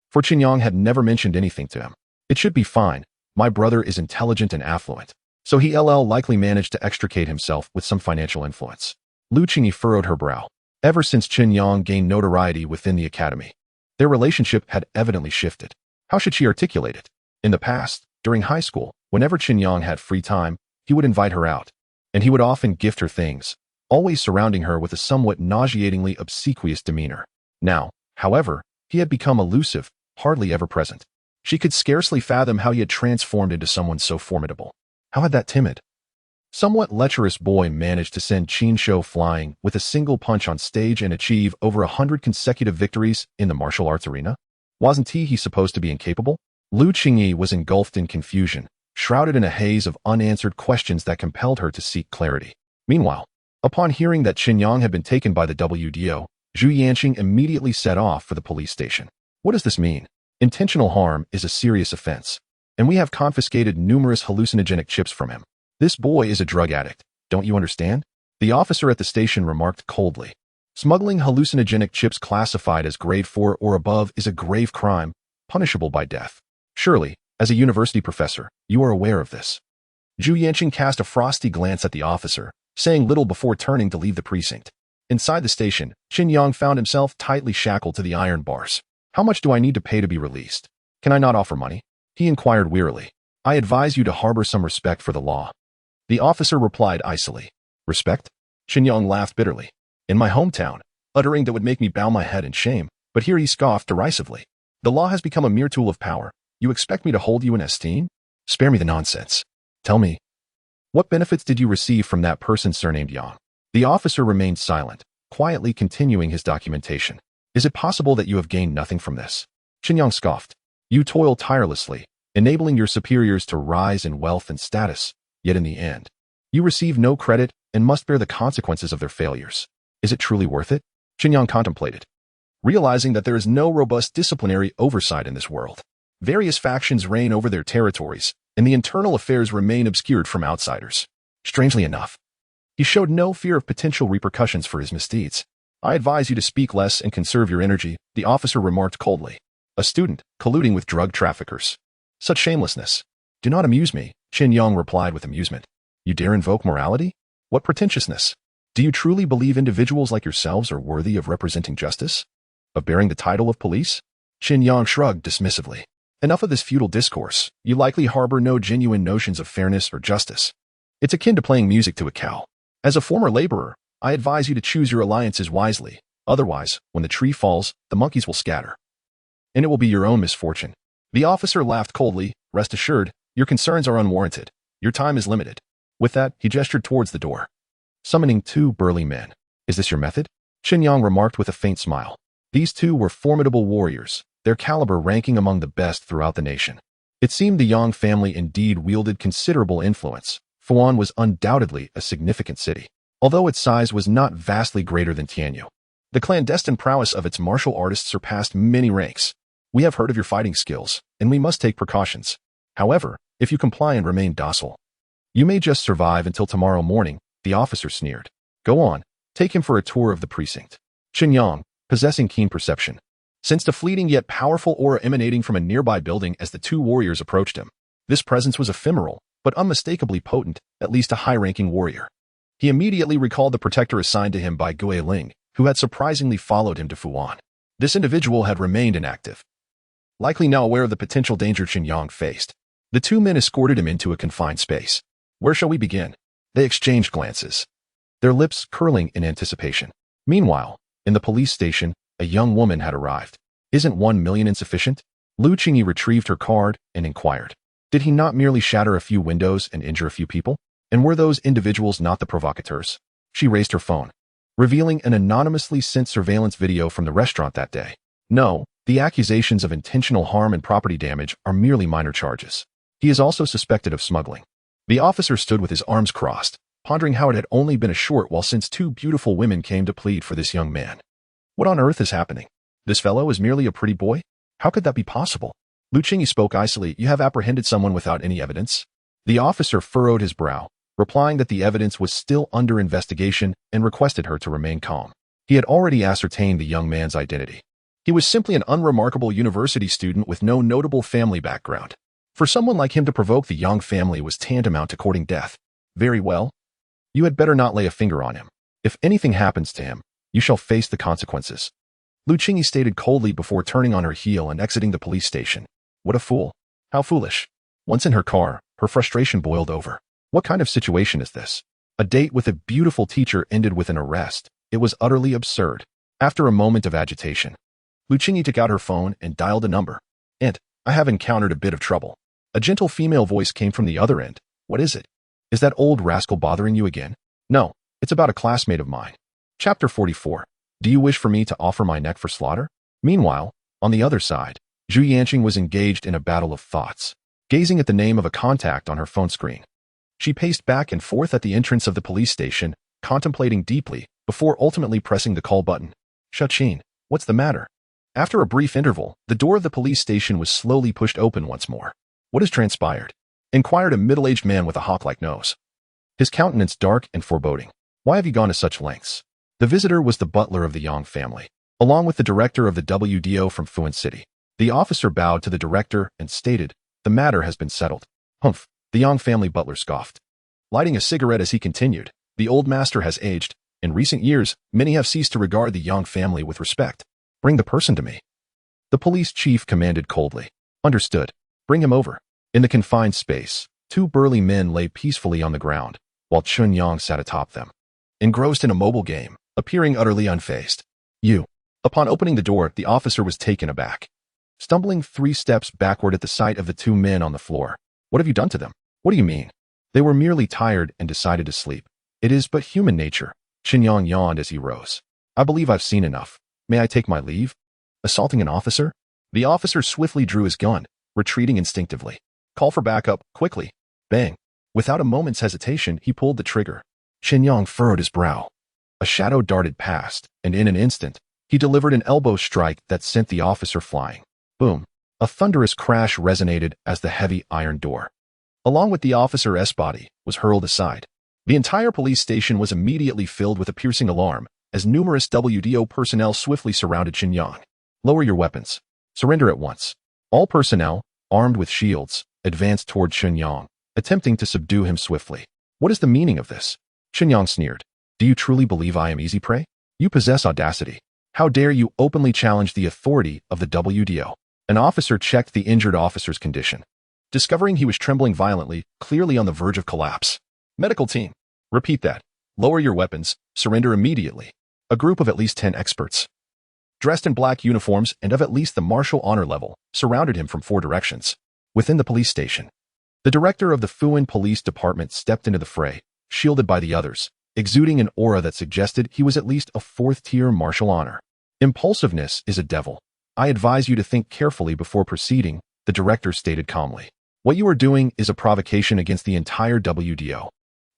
For Chen Yang had never mentioned anything to him. It should be fine. My brother is intelligent and affluent, so he likely managed to extricate himself with some financial influence. Lu Qingyi furrowed her brow. Ever since Chen Yang gained notoriety within the academy, their relationship had evidently shifted. How should she articulate it? In the past, during high school, whenever Chen Yang had free time, he would invite her out, and he would often gift her things, always surrounding her with a somewhat nauseatingly obsequious demeanor. Now, however, he had become elusive, hardly ever present. She could scarcely fathom how he had transformed into someone so formidable. How had that timid, somewhat lecherous boy managed to send Chen Shou flying with a single punch on stage and achieve over 100 consecutive victories in the martial arts arena? Wasn't he supposed to be incapable? Lu Qingyi was engulfed in confusion, shrouded in a haze of unanswered questions that compelled her to seek clarity. Meanwhile, upon hearing that Chen Yang had been taken by the WDO, Zhu Yanqing immediately set off for the police station. What does this mean? Intentional harm is a serious offense, and we have confiscated numerous hallucinogenic chips from him. This boy is a drug addict, don't you understand? The officer at the station remarked coldly. Smuggling hallucinogenic chips classified as grade 4 or above is a grave crime, punishable by death. Surely, as a university professor, you are aware of this. Zhu Yanqing cast a frosty glance at the officer, saying little before turning to leave the precinct. Inside the station, Chen Yang found himself tightly shackled to the iron bars. How much do I need to pay to be released? Can I not offer money? He inquired wearily. I advise you to harbor some respect for the law. The officer replied icily. Respect? Chen Yang laughed bitterly. In my hometown, uttering that would make me bow my head in shame, but here he scoffed derisively. The law has become a mere tool of power. You expect me to hold you in esteem? Spare me the nonsense. Tell me, what benefits did you receive from that person surnamed Yang? The officer remained silent, quietly continuing his documentation. Is it possible that you have gained nothing from this? Chen Yang scoffed. You toil tirelessly, enabling your superiors to rise in wealth and status, yet in the end, you receive no credit and must bear the consequences of their failures. Is it truly worth it? Chen Yang contemplated, realizing that there is no robust disciplinary oversight in this world. Various factions reign over their territories, and the internal affairs remain obscured from outsiders. Strangely enough, he showed no fear of potential repercussions for his misdeeds. I advise you to speak less and conserve your energy, the officer remarked coldly. A student, colluding with drug traffickers. Such shamelessness. Do not amuse me, Chen Yang replied with amusement. You dare invoke morality? What pretentiousness. Do you truly believe individuals like yourselves are worthy of representing justice? Of bearing the title of police? Chen Yang shrugged dismissively. Enough of this futile discourse. You likely harbor no genuine notions of fairness or justice. It's akin to playing music to a cow. As a former laborer, I advise you to choose your alliances wisely. Otherwise, when the tree falls, the monkeys will scatter. And it will be your own misfortune. The officer laughed coldly. Rest assured, your concerns are unwarranted. Your time is limited. With that, he gestured towards the door, summoning two burly men. Is this your method? Chen Yang remarked with a faint smile. These two were formidable warriors, their caliber ranking among the best throughout the nation. It seemed the Yang family indeed wielded considerable influence. Fuan was undoubtedly a significant city, although its size was not vastly greater than Tianyu. The clandestine prowess of its martial artists surpassed many ranks. We have heard of your fighting skills, and we must take precautions. However, if you comply and remain docile, you may just survive until tomorrow morning, the officer sneered. Go on, take him for a tour of the precinct. Chen Yang, possessing keen perception, sensed a fleeting yet powerful aura emanating from a nearby building as the two warriors approached him. This presence was ephemeral, but unmistakably potent, at least a high-ranking warrior. He immediately recalled the protector assigned to him by Gue Ling, who had surprisingly followed him to Fuan. This individual had remained inactive, likely now aware of the potential danger Chen Yang faced. The two men escorted him into a confined space. Where shall we begin? They exchanged glances, their lips curling in anticipation. Meanwhile, in the police station, a young woman had arrived. Isn't 1 million insufficient? Lu Qingyi retrieved her card and inquired. Did he not merely shatter a few windows and injure a few people? And were those individuals not the provocateurs? She raised her phone, revealing an anonymously sent surveillance video from the restaurant that day. No, the accusations of intentional harm and property damage are merely minor charges. He is also suspected of smuggling. The officer stood with his arms crossed, pondering how it had only been a short while since two beautiful women came to plead for this young man. What on earth is happening? This fellow is merely a pretty boy? How could that be possible? Lu Qingyi spoke icily. You have apprehended someone without any evidence? The officer furrowed his brow, replying that the evidence was still under investigation and requested her to remain calm. He had already ascertained the young man's identity. He was simply an unremarkable university student with no notable family background. For someone like him to provoke the Yang family was tantamount to courting death. Very well. You had better not lay a finger on him. If anything happens to him, you shall face the consequences. Lu Qingyi stated coldly before turning on her heel and exiting the police station. What a fool. How foolish. Once in her car, her frustration boiled over. What kind of situation is this? A date with a beautiful teacher ended with an arrest. It was utterly absurd. After a moment of agitation, Lu Qingyi took out her phone and dialed a number. I have encountered a bit of trouble. A gentle female voice came from the other end. What is it? Is that old rascal bothering you again? No, it's about a classmate of mine. Chapter 44. Do you wish for me to offer my neck for slaughter? Meanwhile, on the other side, Zhu Yanqing was engaged in a battle of thoughts, gazing at the name of a contact on her phone screen. She paced back and forth at the entrance of the police station, contemplating deeply, before ultimately pressing the call button. Shuqin, what's the matter? After a brief interval, the door of the police station was slowly pushed open once more. What has transpired? Inquired a middle-aged man with a hawk-like nose, his countenance dark and foreboding. Why have you gone to such lengths? The visitor was the butler of the Yang family, along with the director of the WDO from Fuan City. The officer bowed to the director and stated, the matter has been settled. Humph, the Yang family butler scoffed, lighting a cigarette as he continued. The old master has aged. In recent years, many have ceased to regard the Yang family with respect. Bring the person to me. The police chief commanded coldly. Understood. Bring him over. In the confined space, two burly men lay peacefully on the ground, while Chen Yang sat atop them, engrossed in a mobile game, appearing utterly unfazed. You. Upon opening the door, the officer was taken aback, stumbling 3 steps backward at the sight of the 2 men on the floor. What have you done to them? What do you mean? They were merely tired and decided to sleep. It is but human nature. Chen Yang yawned as he rose. I believe I've seen enough. May I take my leave? Assaulting an officer? The officer swiftly drew his gun, retreating instinctively. Call for backup, quickly. Bang. Without a moment's hesitation, he pulled the trigger. Chen Yang furrowed his brow. A shadow darted past, and in an instant, he delivered an elbow strike that sent the officer flying. Boom. A thunderous crash resonated as the heavy iron door, along with the officer's body, was hurled aside. The entire police station was immediately filled with a piercing alarm, as numerous WDO personnel swiftly surrounded Chen Yang. Lower your weapons. Surrender at once. All personnel, armed with shields, advanced toward Chen Yang, attempting to subdue him swiftly. What is the meaning of this? Chen Yang sneered. Do you truly believe I am easy prey? You possess audacity. How dare you openly challenge the authority of the WDO? An officer checked the injured officer's condition, discovering he was trembling violently, clearly on the verge of collapse. Medical team. Repeat that. Lower your weapons. Surrender immediately. A group of at least 10 experts, dressed in black uniforms and of at least the martial honor level, surrounded him from 4 directions. Within the police station, the director of the Fuan Police Department stepped into the fray, shielded by the others, exuding an aura that suggested he was at least a 4th-tier martial honor. Impulsiveness is a devil. I advise you to think carefully before proceeding, the director stated calmly. What you are doing is a provocation against the entire WDO,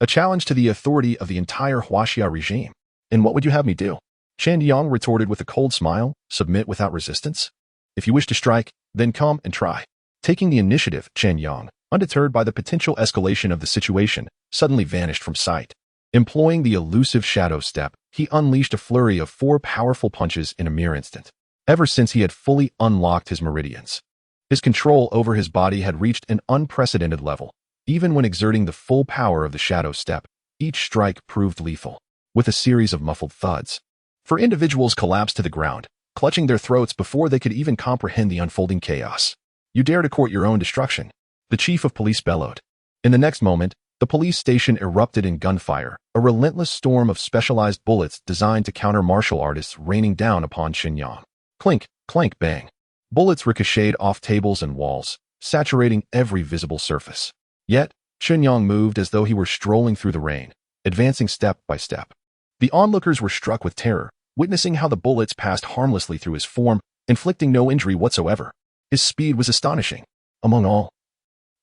a challenge to the authority of the entire Huaxia regime. And what would you have me do? Chen Yang retorted with a cold smile. Submit without resistance? If you wish to strike, then come and try. Taking the initiative, Chen Yang, undeterred by the potential escalation of the situation, suddenly vanished from sight. Employing the elusive shadow step, he unleashed a flurry of 4 powerful punches in a mere instant. Ever since he had fully unlocked his meridians, his control over his body had reached an unprecedented level. Even when exerting the full power of the shadow step, each strike proved lethal, with a series of muffled thuds. For individuals collapsed to the ground, clutching their throats before they could even comprehend the unfolding chaos. You dare to court your own destruction? The chief of police bellowed. In the next moment, the police station erupted in gunfire, a relentless storm of specialized bullets designed to counter martial artists raining down upon Chen Yang. Clink, clank, bang. Bullets ricocheted off tables and walls, saturating every visible surface. Yet, Chen Yang moved as though he were strolling through the rain, advancing step by step. The onlookers were struck with terror, witnessing how the bullets passed harmlessly through his form, inflicting no injury whatsoever. His speed was astonishing. Among all,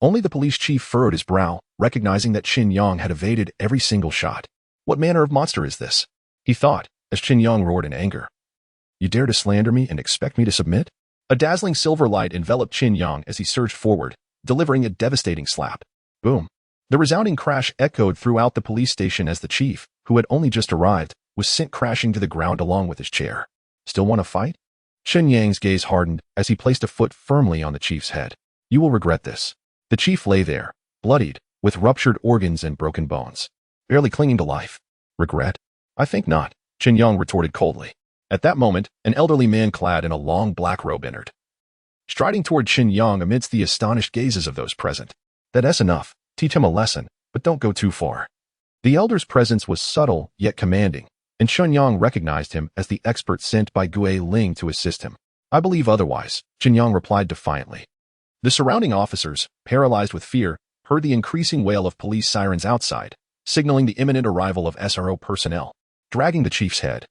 only the police chief furrowed his brow, recognizing that Chen Yang had evaded every single shot. What manner of monster is this? He thought, as Chen Yang roared in anger. You dare to slander me and expect me to submit? A dazzling silver light enveloped Chen Yang as he surged forward, delivering a devastating slap. Boom. The resounding crash echoed throughout the police station as the chief, who had only just arrived, was sent crashing to the ground along with his chair. Still want to fight? Chen Yang's gaze hardened as he placed a foot firmly on the chief's head. You will regret this. The chief lay there, bloodied, with ruptured organs and broken bones, barely clinging to life. Regret? I think not, Chen Yang retorted coldly. At that moment, an elderly man clad in a long black robe entered, striding toward Chen Yang amidst the astonished gazes of those present. That's enough. Teach him a lesson, but don't go too far. The elder's presence was subtle yet commanding, and Chen Yang recognized him as the expert sent by Gue Ling to assist him. I believe otherwise, Chen Yang replied defiantly. The surrounding officers, paralyzed with fear, heard the increasing wail of police sirens outside, signaling the imminent arrival of SRO personnel. Dragging the chief's head,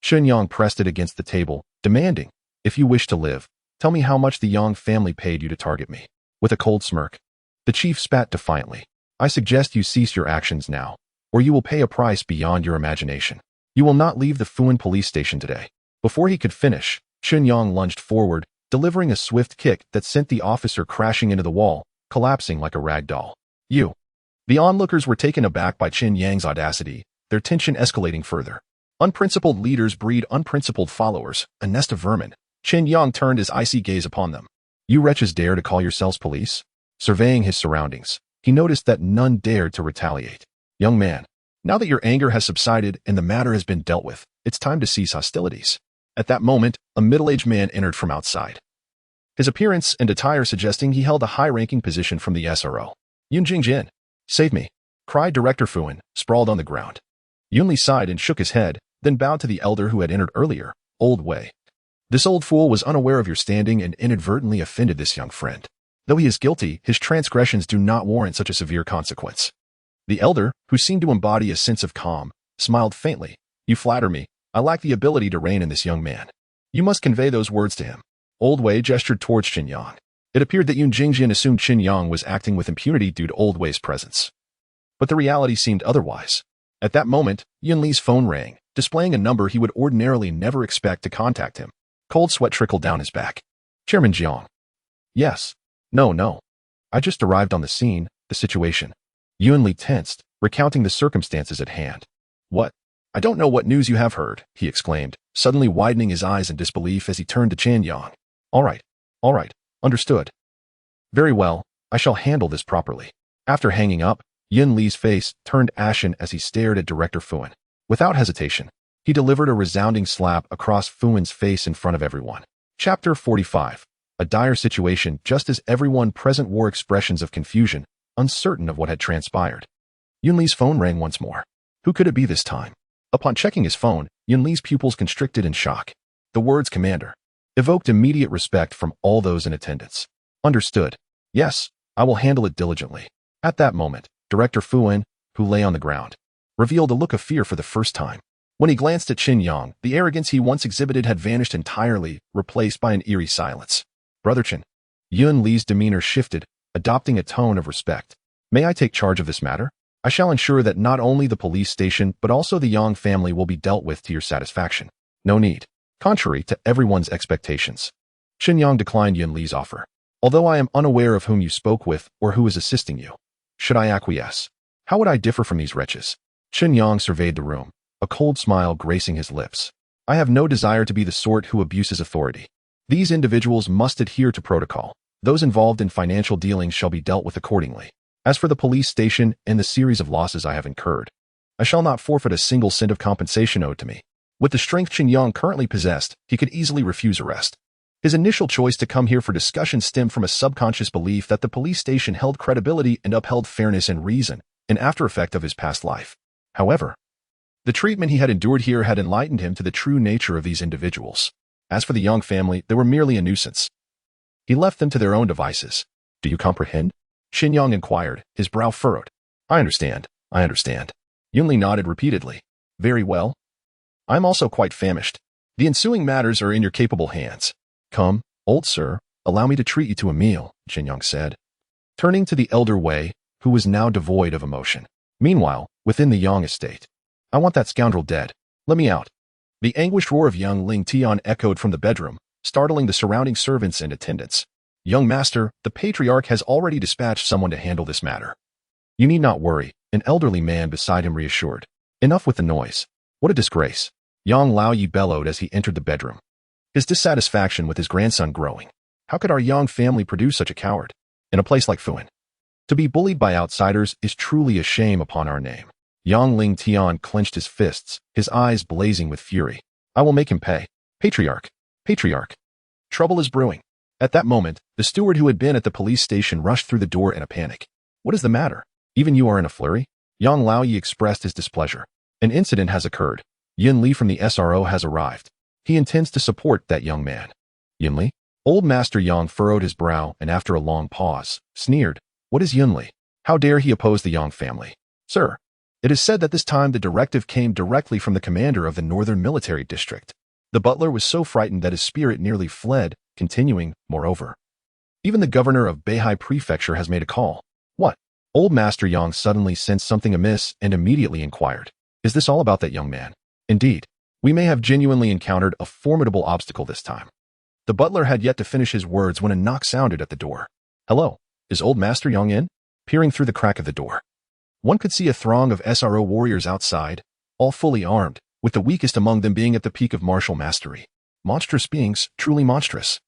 Chen Yang pressed it against the table, demanding, "If you wish to live, tell me how much the Yang family paid you to target me." With a cold smirk, the chief spat defiantly. "I suggest you cease your actions now, or you will pay a price beyond your imagination. You will not leave the Fuan police station today." Before he could finish, Chen Yang lunged forward, delivering a swift kick that sent the officer crashing into the wall, collapsing like a rag doll. "You." The onlookers were taken aback by Chen Yang's audacity, their tension escalating further. Unprincipled leaders breed unprincipled followers, a nest of vermin. Chen Yang turned his icy gaze upon them. "You wretches dare to call yourselves police?" Surveying his surroundings, he noticed that none dared to retaliate. "Young man, now that your anger has subsided and the matter has been dealt with, it's time to cease hostilities." At that moment, a middle-aged man entered from outside, his appearance and attire suggesting he held a high-ranking position from the SRO. "Yun Jingjin, save me," cried Director Fuan, sprawled on the ground. Yunli sighed and shook his head, then bowed to the elder who had entered earlier. "Old Wei. This old fool was unaware of your standing and inadvertently offended this young friend. Though he is guilty, his transgressions do not warrant such a severe consequence." The elder, who seemed to embody a sense of calm, smiled faintly. "You flatter me. I lack the ability to rein in this young man. You must convey those words to him." Old Wei gestured towards Chen Yang. It appeared that Yun Jingjin assumed Chen Yang was acting with impunity due to Old Wei's presence. But the reality seemed otherwise. At that moment, Yun Li's phone rang, displaying a number he would ordinarily never expect to contact him. Cold sweat trickled down his back. "Chairman Jiang." "Yes. No. I just arrived on the scene, the situation." Yun Li tensed, recounting the circumstances at hand. "What? I don't know what news you have heard," he exclaimed, suddenly widening his eyes in disbelief as he turned to Chen Yang. All right. Understood. Very well, I shall handle this properly." After hanging up, Yun Li's face turned ashen as he stared at Director Fuan. Without hesitation, he delivered a resounding slap across Fuan's face in front of everyone. Chapter 45. A dire situation. Just as everyone present wore expressions of confusion, uncertain of what had transpired, Yun Li's phone rang once more. Who could it be this time? Upon checking his phone, Yun Li's pupils constricted in shock. The words "Commander" evoked immediate respect from all those in attendance. "Understood. Yes, I will handle it diligently." At that moment, Director Fuan, who lay on the ground, revealed a look of fear for the first time. When he glanced at Chen Yang, the arrogance he once exhibited had vanished entirely, replaced by an eerie silence. "Brother Chen." Yun Li's demeanor shifted, adopting a tone of respect. "May I take charge of this matter? I shall ensure that not only the police station but also the Yang family will be dealt with to your satisfaction." "No need." Contrary to everyone's expectations, Chen Yang declined Yun Li's offer. "Although I am unaware of whom you spoke with or who is assisting you, should I acquiesce? How would I differ from these wretches?" Chen Yang surveyed the room, a cold smile gracing his lips. "I have no desire to be the sort who abuses authority. These individuals must adhere to protocol. Those involved in financial dealings shall be dealt with accordingly. As for the police station and the series of losses I have incurred, I shall not forfeit a single cent of compensation owed to me." With the strength Chen Yang currently possessed, he could easily refuse arrest. His initial choice to come here for discussion stemmed from a subconscious belief that the police station held credibility and upheld fairness and reason, an after effect of his past life. However, the treatment he had endured here had enlightened him to the true nature of these individuals. As for the Yang family, they were merely a nuisance. He left them to their own devices. "Do you comprehend?" Chen Yang inquired, his brow furrowed. I understand. Yun Li nodded repeatedly. "Very well. I'm also quite famished. The ensuing matters are in your capable hands. Come, old sir, allow me to treat you to a meal," Chen Yang said, turning to the elder Wei, who was now devoid of emotion. Meanwhile, within the Yang estate, "I want that scoundrel dead. Let me out." The anguished roar of young Ling Tian echoed from the bedroom, startling the surrounding servants and attendants. "Young master, the patriarch has already dispatched someone to handle this matter." "You need not worry," an elderly man beside him reassured. "Enough with the noise. What a disgrace." Yang Laoyi bellowed as he entered the bedroom, his dissatisfaction with his grandson growing. How could our Yang family produce such a coward? In a place like Fuan, to be bullied by outsiders is truly a shame upon our name. Yang Ling Tian clenched his fists, his eyes blazing with fury. "I will make him pay. Patriarch. Trouble is brewing." At that moment, the steward who had been at the police station rushed through the door in a panic. "What is the matter? Even you are in a flurry?" Yang Laoyi expressed his displeasure. "An incident has occurred. Yun Li from the SRO has arrived. He intends to support that young man." "Yun Li?" Old Master Yang furrowed his brow and after a long pause, sneered. "What is Yun Li? How dare he oppose the Yang family? Sir, it is said that this time the directive came directly from the commander of the Northern Military District. The butler was so frightened that his spirit nearly fled, continuing, moreover. Even the governor of Beihai Prefecture has made a call. What? Old Master Yang suddenly sensed something amiss and immediately inquired. Is this all about that young man? Indeed, we may have genuinely encountered a formidable obstacle this time. The butler had yet to finish his words when a knock sounded at the door. Hello, is Old Master Yang in? Peering through the crack of the door, one could see a throng of SRO warriors outside, all fully armed, with the weakest among them being at the peak of martial mastery. Monstrous beings, truly monstrous.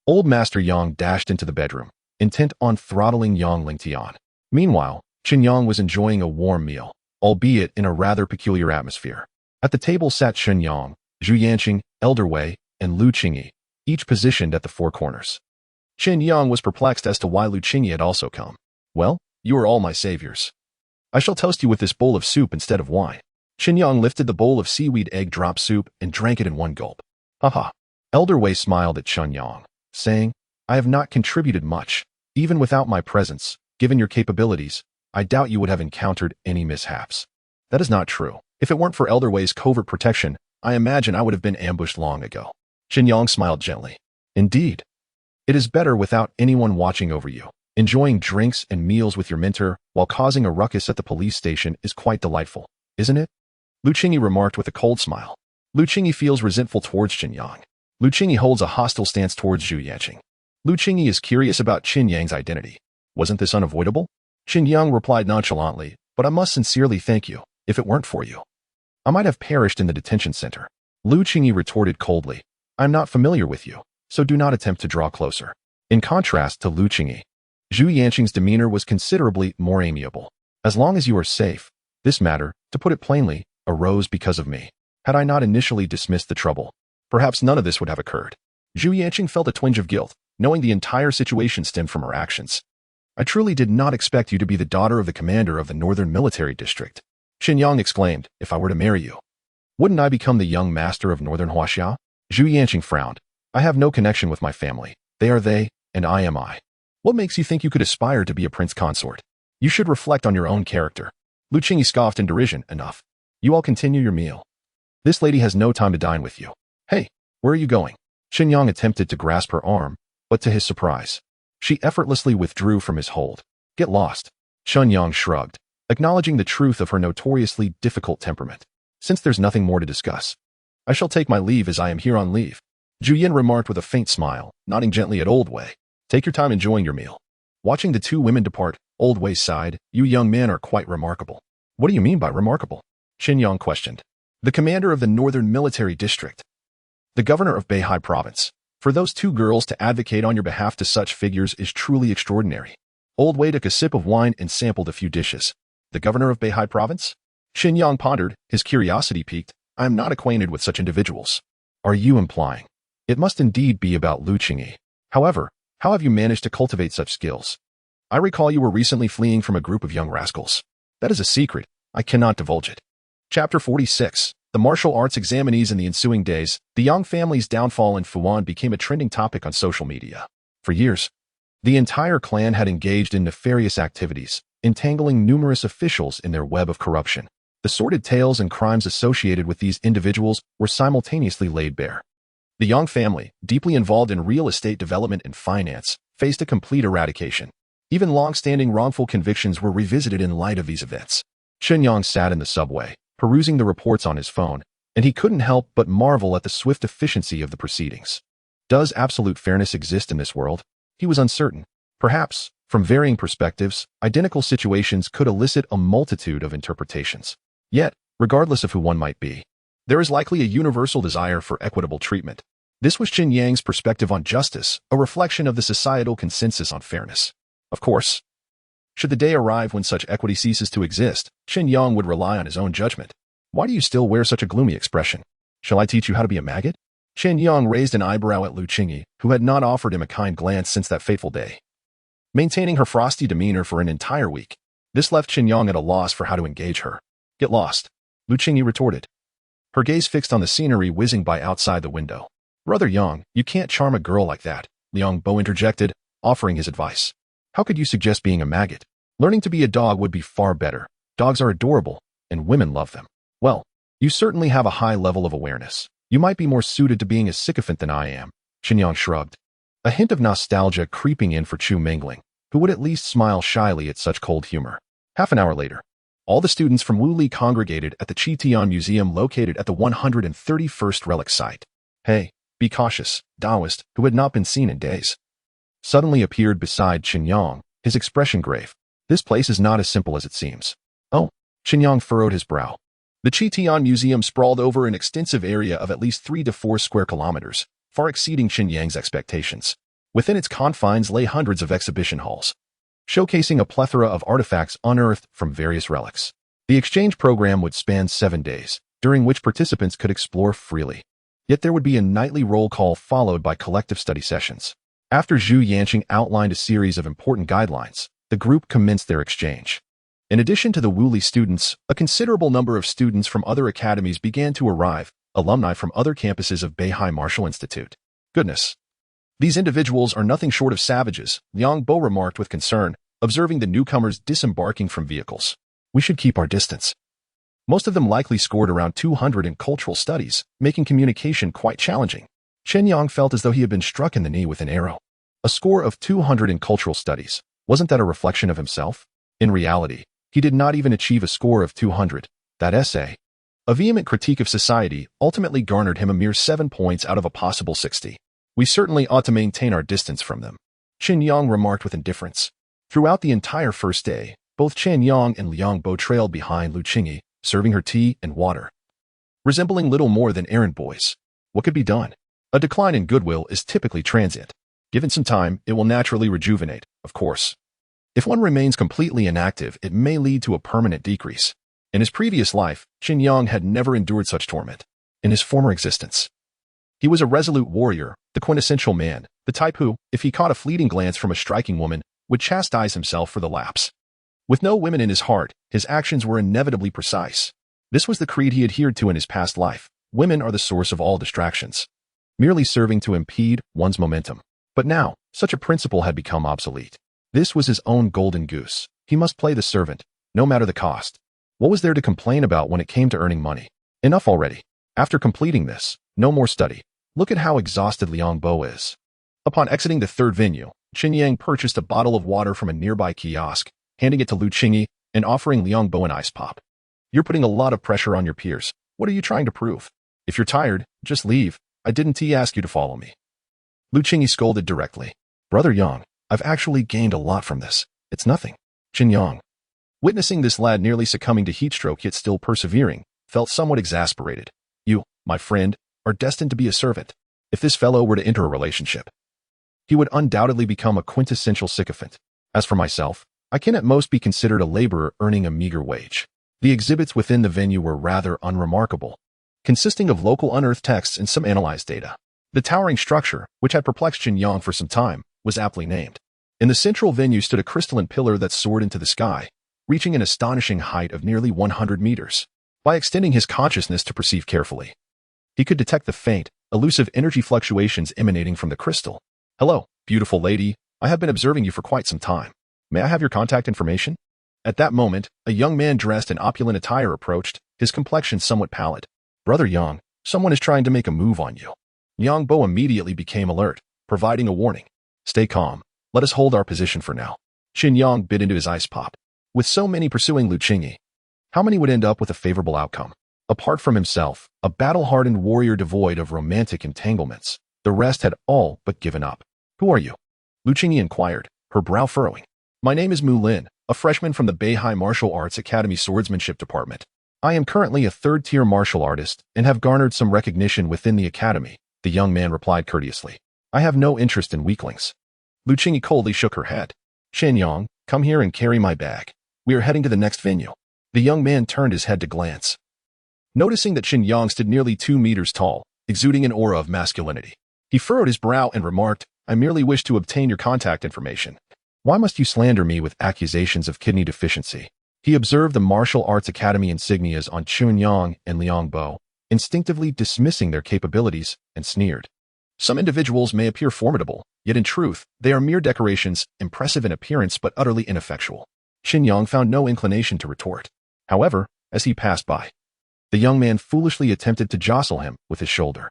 Old Master Yang dashed into the bedroom, intent on throttling Yang Lingtian. Meanwhile, Chen Yang was enjoying a warm meal, albeit in a rather peculiar atmosphere. At the table sat Chen Yang, Zhu Yanqing, Elder Wei, and Lu Qingyi, each positioned at the four corners. Chen Yang was perplexed as to why Lu Qingyi had also come. Well, you are all my saviors. I shall toast you with this bowl of soup instead of wine. Chen Yang lifted the bowl of seaweed egg drop soup and drank it in one gulp. Haha. Elder Wei smiled at Chen Yang, saying, I have not contributed much. Even without my presence, given your capabilities, I doubt you would have encountered any mishaps. That is not true. If it weren't for Elder Wei's covert protection, I imagine I would have been ambushed long ago. Chen Yang smiled gently. Indeed. It is better without anyone watching over you. Enjoying drinks and meals with your mentor while causing a ruckus at the police station is quite delightful, isn't it? Lu Qingyi remarked with a cold smile. Lu Qingyi feels resentful towards Chen Yang. Lu Qingyi holds a hostile stance towards Zhu Yanqing. Lu Qingyi is curious about Chen Yang's identity. Wasn't this unavoidable? Chen Yang replied nonchalantly, but I must sincerely thank you. If it weren't for you, I might have perished in the detention center. Lu Qingyi retorted coldly, I'm not familiar with you, so do not attempt to draw closer. In contrast to Lu Qingyi, Zhu Yanqing's demeanor was considerably more amiable. As long as you are safe, this matter, to put it plainly, arose because of me. Had I not initially dismissed the trouble, perhaps none of this would have occurred. Zhu Yanqing felt a twinge of guilt, knowing the entire situation stemmed from her actions. I truly did not expect you to be the daughter of the commander of the Northern Military District. Chen Yang exclaimed, if I were to marry you, wouldn't I become the young master of Northern Huaxia? Zhu Yanqing frowned. I have no connection with my family. They are they, and I am I. What makes you think you could aspire to be a prince consort? You should reflect on your own character. Lu Qingyi scoffed in derision. Enough. You all continue your meal. This lady has no time to dine with you. Hey, where are you going? Chen Yang attempted to grasp her arm, but to his surprise, she effortlessly withdrew from his hold. Get lost. Chen Yang shrugged, acknowledging the truth of her notoriously difficult temperament. Since there's nothing more to discuss, I shall take my leave as I am here on leave. Zhu Yin remarked with a faint smile, nodding gently at Old Wei. Take your time enjoying your meal. Watching the two women depart, Old Wei sighed, you young men are quite remarkable. What do you mean by remarkable? Chen Yang questioned. The commander of the Northern Military District, the governor of Beihai Province. For those two girls to advocate on your behalf to such figures is truly extraordinary. Old Wei took a sip of wine and sampled a few dishes. The governor of Beihai Province? Chen Yang pondered, his curiosity piqued. I am not acquainted with such individuals. Are you implying? It must indeed be about Lu Qingyi. However, how have you managed to cultivate such skills? I recall you were recently fleeing from a group of young rascals. That is a secret. I cannot divulge it. Chapter 46. The martial arts examinees in the ensuing days, the Yang family's downfall in Fuan became a trending topic on social media. For years, the entire clan had engaged in nefarious activities, entangling numerous officials in their web of corruption. The sordid tales and crimes associated with these individuals were simultaneously laid bare. The Yang family, deeply involved in real estate development and finance, faced a complete eradication. Even long-standing wrongful convictions were revisited in light of these events. Chen Yang sat in the subway, perusing the reports on his phone, and he couldn't help but marvel at the swift efficiency of the proceedings. Does absolute fairness exist in this world? He was uncertain. Perhaps, from varying perspectives, identical situations could elicit a multitude of interpretations. Yet, regardless of who one might be, there is likely a universal desire for equitable treatment. This was Chen Yang's perspective on justice, a reflection of the societal consensus on fairness. Of course, should the day arrive when such equity ceases to exist, Chen Yang would rely on his own judgment. Why do you still wear such a gloomy expression? Shall I teach you how to be a maggot? Chen Yang raised an eyebrow at Lu Qingyi, who had not offered him a kind glance since that fateful day. Maintaining her frosty demeanor for an entire week, this left Chen Yang at a loss for how to engage her. Get lost, Lu Qingyi retorted, her gaze fixed on the scenery whizzing by outside the window. Brother Yang, you can't charm a girl like that, Liang Bo interjected, offering his advice. How could you suggest being a maggot? Learning to be a dog would be far better. Dogs are adorable, and women love them. Well, you certainly have a high level of awareness. You might be more suited to being a sycophant than I am. Chen Yang shrugged, a hint of nostalgia creeping in for Chu Mingling, who would at least smile shyly at such cold humor. Half an hour later, all the students from Wuli congregated at the Qitian Museum located at the 131st relic site. Hey, be cautious, Taoist, who had not been seen in days, suddenly appeared beside Chen Yang, his expression grave. This place is not as simple as it seems. Oh, Chen Yang furrowed his brow. The Qitian Museum sprawled over an extensive area of at least 3 to 4 square kilometers, far exceeding Chen Yang's expectations. Within its confines lay hundreds of exhibition halls, showcasing a plethora of artifacts unearthed from various relics. The exchange program would span 7 days, during which participants could explore freely. Yet there would be a nightly roll call followed by collective study sessions. After Zhu Yanqing outlined a series of important guidelines, the group commenced their exchange. In addition to the Wuli students, a considerable number of students from other academies began to arrive, alumni from other campuses of Beihai Martial Institute. Goodness. These individuals are nothing short of savages, Liang Bo remarked with concern, observing the newcomers disembarking from vehicles. We should keep our distance. Most of them likely scored around 200 in cultural studies, making communication quite challenging. Chen Yang felt as though he had been struck in the knee with an arrow. A score of 200 in cultural studies. Wasn't that a reflection of himself? In reality, he did not even achieve a score of 200. That essay, a vehement critique of society, ultimately garnered him a mere 7 points out of a possible 60. We certainly ought to maintain our distance from them, Chen Yang remarked with indifference. Throughout the entire first day, both Chen Yang and Liang Bo trailed behind Lu Qingyi, serving her tea and water. Resembling little more than errand boys. What could be done? A decline in goodwill is typically transient. Given some time, it will naturally rejuvenate, of course. If one remains completely inactive, it may lead to a permanent decrease. In his previous life, Chen Yang had never endured such torment. In his former existence, he was a resolute warrior, the quintessential man, the type who, if he caught a fleeting glance from a striking woman, would chastise himself for the lapse. With no women in his heart, his actions were inevitably precise. This was the creed he adhered to in his past life. Women are the source of all distractions, merely serving to impede one's momentum. But now, such a principle had become obsolete. This was his own golden goose. He must play the servant, no matter the cost. What was there to complain about when it came to earning money? Enough already. After completing this, no more study. Look at how exhausted Liang Bo is. Upon exiting the third venue, Chen Yang purchased a bottle of water from a nearby kiosk, handing it to Lu Qingyi and offering Liang Bo an ice pop. You're putting a lot of pressure on your peers. What are you trying to prove? If you're tired, just leave. I didn't ask you to follow me. Lu Qingyi scolded directly. Brother Yang, I've actually gained a lot from this. It's nothing. Chen Yang, witnessing this lad nearly succumbing to heatstroke yet still persevering, felt somewhat exasperated. You, my friend, are destined to be a servant. If this fellow were to enter a relationship, he would undoubtedly become a quintessential sycophant. As for myself, I can at most be considered a laborer earning a meager wage. The exhibits within the venue were rather unremarkable, consisting of local unearthed texts and some analyzed data. The towering structure, which had perplexed Chen Yang for some time, was aptly named. In the central venue stood a crystalline pillar that soared into the sky, reaching an astonishing height of nearly 100 meters. By extending his consciousness to perceive carefully, he could detect the faint, elusive energy fluctuations emanating from the crystal. Hello, beautiful lady. I have been observing you for quite some time. May I have your contact information? At that moment, a young man dressed in opulent attire approached, his complexion somewhat pallid. Brother Yang, someone is trying to make a move on you. Liang Bo immediately became alert, providing a warning. Stay calm. Let us hold our position for now. Chen Yang bit into his ice pop. With so many pursuing Lu Qingyi, how many would end up with a favorable outcome? Apart from himself, a battle-hardened warrior devoid of romantic entanglements, the rest had all but given up. Who are you? Lu Qingyi inquired, her brow furrowing. My name is Mu Lin, a freshman from the Beihai Martial Arts Academy Swordsmanship Department. I am currently a third-tier martial artist and have garnered some recognition within the academy, the young man replied courteously. I have no interest in weaklings. Lu Qingyi coldly shook her head. Chen Yang, come here and carry my bag. We are heading to the next venue. The young man turned his head to glance, noticing that Chen Yang stood nearly 2 meters tall, exuding an aura of masculinity. He furrowed his brow and remarked, I merely wish to obtain your contact information. Why must you slander me with accusations of kidney deficiency? He observed the martial arts academy insignias on Chen Yang and Liang Bo, instinctively dismissing their capabilities, and sneered. Some individuals may appear formidable, yet in truth, they are mere decorations, impressive in appearance but utterly ineffectual. Chen Yang found no inclination to retort. However, as he passed by, the young man foolishly attempted to jostle him with his shoulder.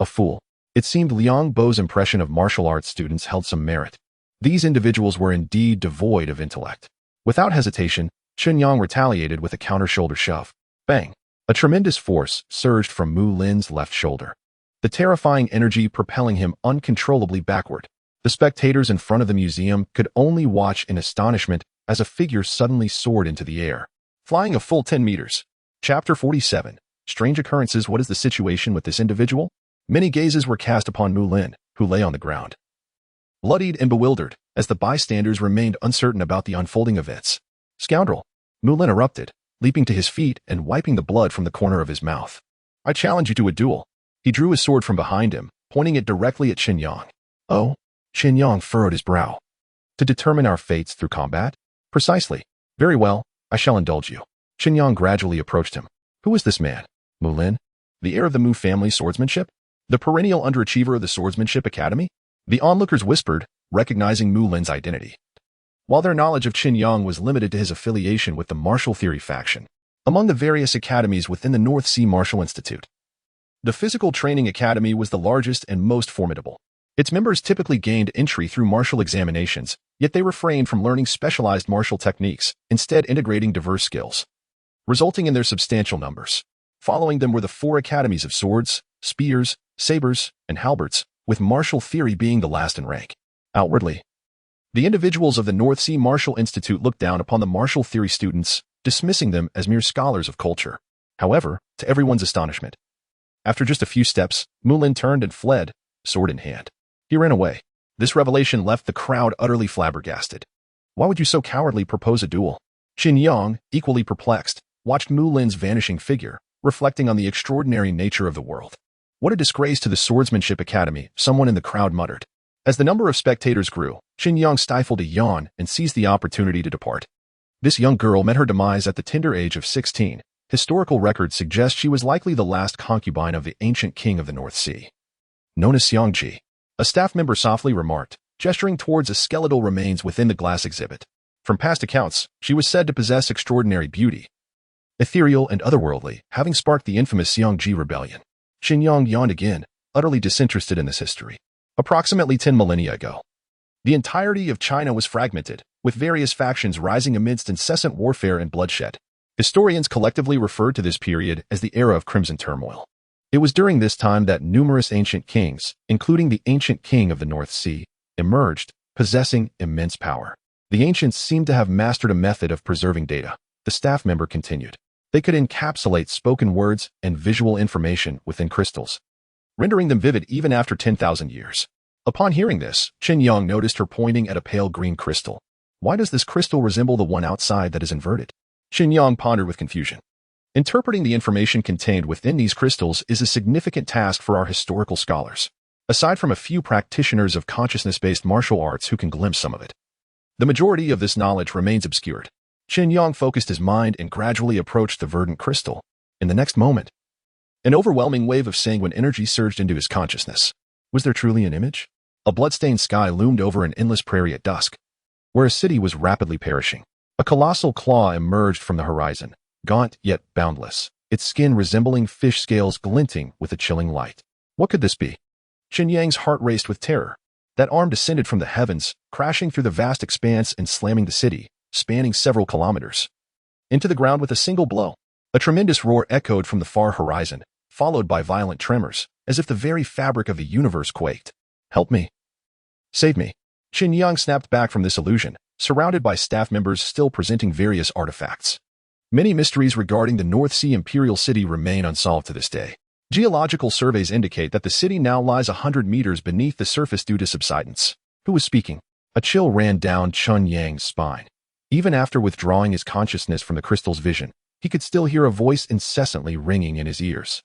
A fool. It seemed Liang Bo's impression of martial arts students held some merit. These individuals were indeed devoid of intellect. Without hesitation, Chen Yang retaliated with a counter-shoulder shove. Bang! A tremendous force surged from Mu Lin's left shoulder, the terrifying energy propelling him uncontrollably backward. The spectators in front of the museum could only watch in astonishment as a figure suddenly soared into the air, flying a full 10 meters. Chapter 47. Strange occurrences. What is the situation with this individual? Many gazes were cast upon Mu Lin, who lay on the ground, bloodied and bewildered, as the bystanders remained uncertain about the unfolding events. Scoundrel! Mu Lin erupted, leaping to his feet and wiping the blood from the corner of his mouth. I challenge you to a duel. He drew his sword from behind him, pointing it directly at Chen Yang. Oh? Chen Yang furrowed his brow. To determine our fates through combat? Precisely. Very well, I shall indulge you. Chen Yang gradually approached him. Who is this man? Mu Lin? The heir of the Mu family swordsmanship? The perennial underachiever of the Swordsmanship Academy? The onlookers whispered, recognizing Mu Lin's identity. While their knowledge of Chen Yang was limited to his affiliation with the martial theory faction, among the various academies within the North Sea Martial Institute, the Physical Training Academy was the largest and most formidable. Its members typically gained entry through martial examinations, yet they refrained from learning specialized martial techniques, instead integrating diverse skills, resulting in their substantial numbers. Following them were the 4 academies of swords, spears, sabers, and halberds, with martial theory being the last in rank. Outwardly, the individuals of the North Sea Martial Institute looked down upon the martial theory students, dismissing them as mere scholars of culture. However, to everyone's astonishment, after just a few steps, Mu Lin turned and fled, sword in hand. He ran away. This revelation left the crowd utterly flabbergasted. Why would you so cowardly propose a duel? Chen Yang, equally perplexed, watched Mu Lin's vanishing figure, reflecting on the extraordinary nature of the world. What a disgrace to the Swordsmanship Academy, someone in the crowd muttered. As the number of spectators grew, Chen Yang stifled a yawn and seized the opportunity to depart. This young girl met her demise at the tender age of 16. Historical records suggest she was likely the last concubine of the ancient king of the North Sea, known as Xiangji. A staff member softly remarked, gesturing towards a skeletal remains within the glass exhibit. From past accounts, she was said to possess extraordinary beauty, ethereal and otherworldly, having sparked the infamous Xiangji rebellion. Chen Yang yawned again, utterly disinterested in this history. Approximately 10 millennia ago, the entirety of China was fragmented, with various factions rising amidst incessant warfare and bloodshed. Historians collectively referred to this period as the era of crimson turmoil. It was during this time that numerous ancient kings, including the ancient king of the North Sea, emerged, possessing immense power. The ancients seemed to have mastered a method of preserving data. The staff member continued. They could encapsulate spoken words and visual information within crystals, rendering them vivid even after 10,000 years. Upon hearing this, Chen Yang noticed her pointing at a pale green crystal. Why does this crystal resemble the one outside that is inverted? Chen Yang pondered with confusion. Interpreting the information contained within these crystals is a significant task for our historical scholars, aside from a few practitioners of consciousness-based martial arts who can glimpse some of it. The majority of this knowledge remains obscured. Chen Yang focused his mind and gradually approached the verdant crystal. In the next moment, an overwhelming wave of sanguine energy surged into his consciousness. Was there truly an image? A blood-stained sky loomed over an endless prairie at dusk, where a city was rapidly perishing. A colossal claw emerged from the horizon, gaunt yet boundless, its skin resembling fish scales glinting with a chilling light. What could this be? Chen Yang's heart raced with terror. That arm descended from the heavens, crashing through the vast expanse and slamming the city, spanning several kilometers, into the ground with a single blow. A tremendous roar echoed from the far horizon, followed by violent tremors, as if the very fabric of the universe quaked. Help me. Save me. Chen Yang snapped back from this illusion, surrounded by staff members still presenting various artifacts. Many mysteries regarding the North Sea Imperial City remain unsolved to this day. Geological surveys indicate that the city now lies 100 meters beneath the surface due to subsidence. Who was speaking? A chill ran down Chen Yang's spine. Even after withdrawing his consciousness from the crystal's vision, he could still hear a voice incessantly ringing in his ears.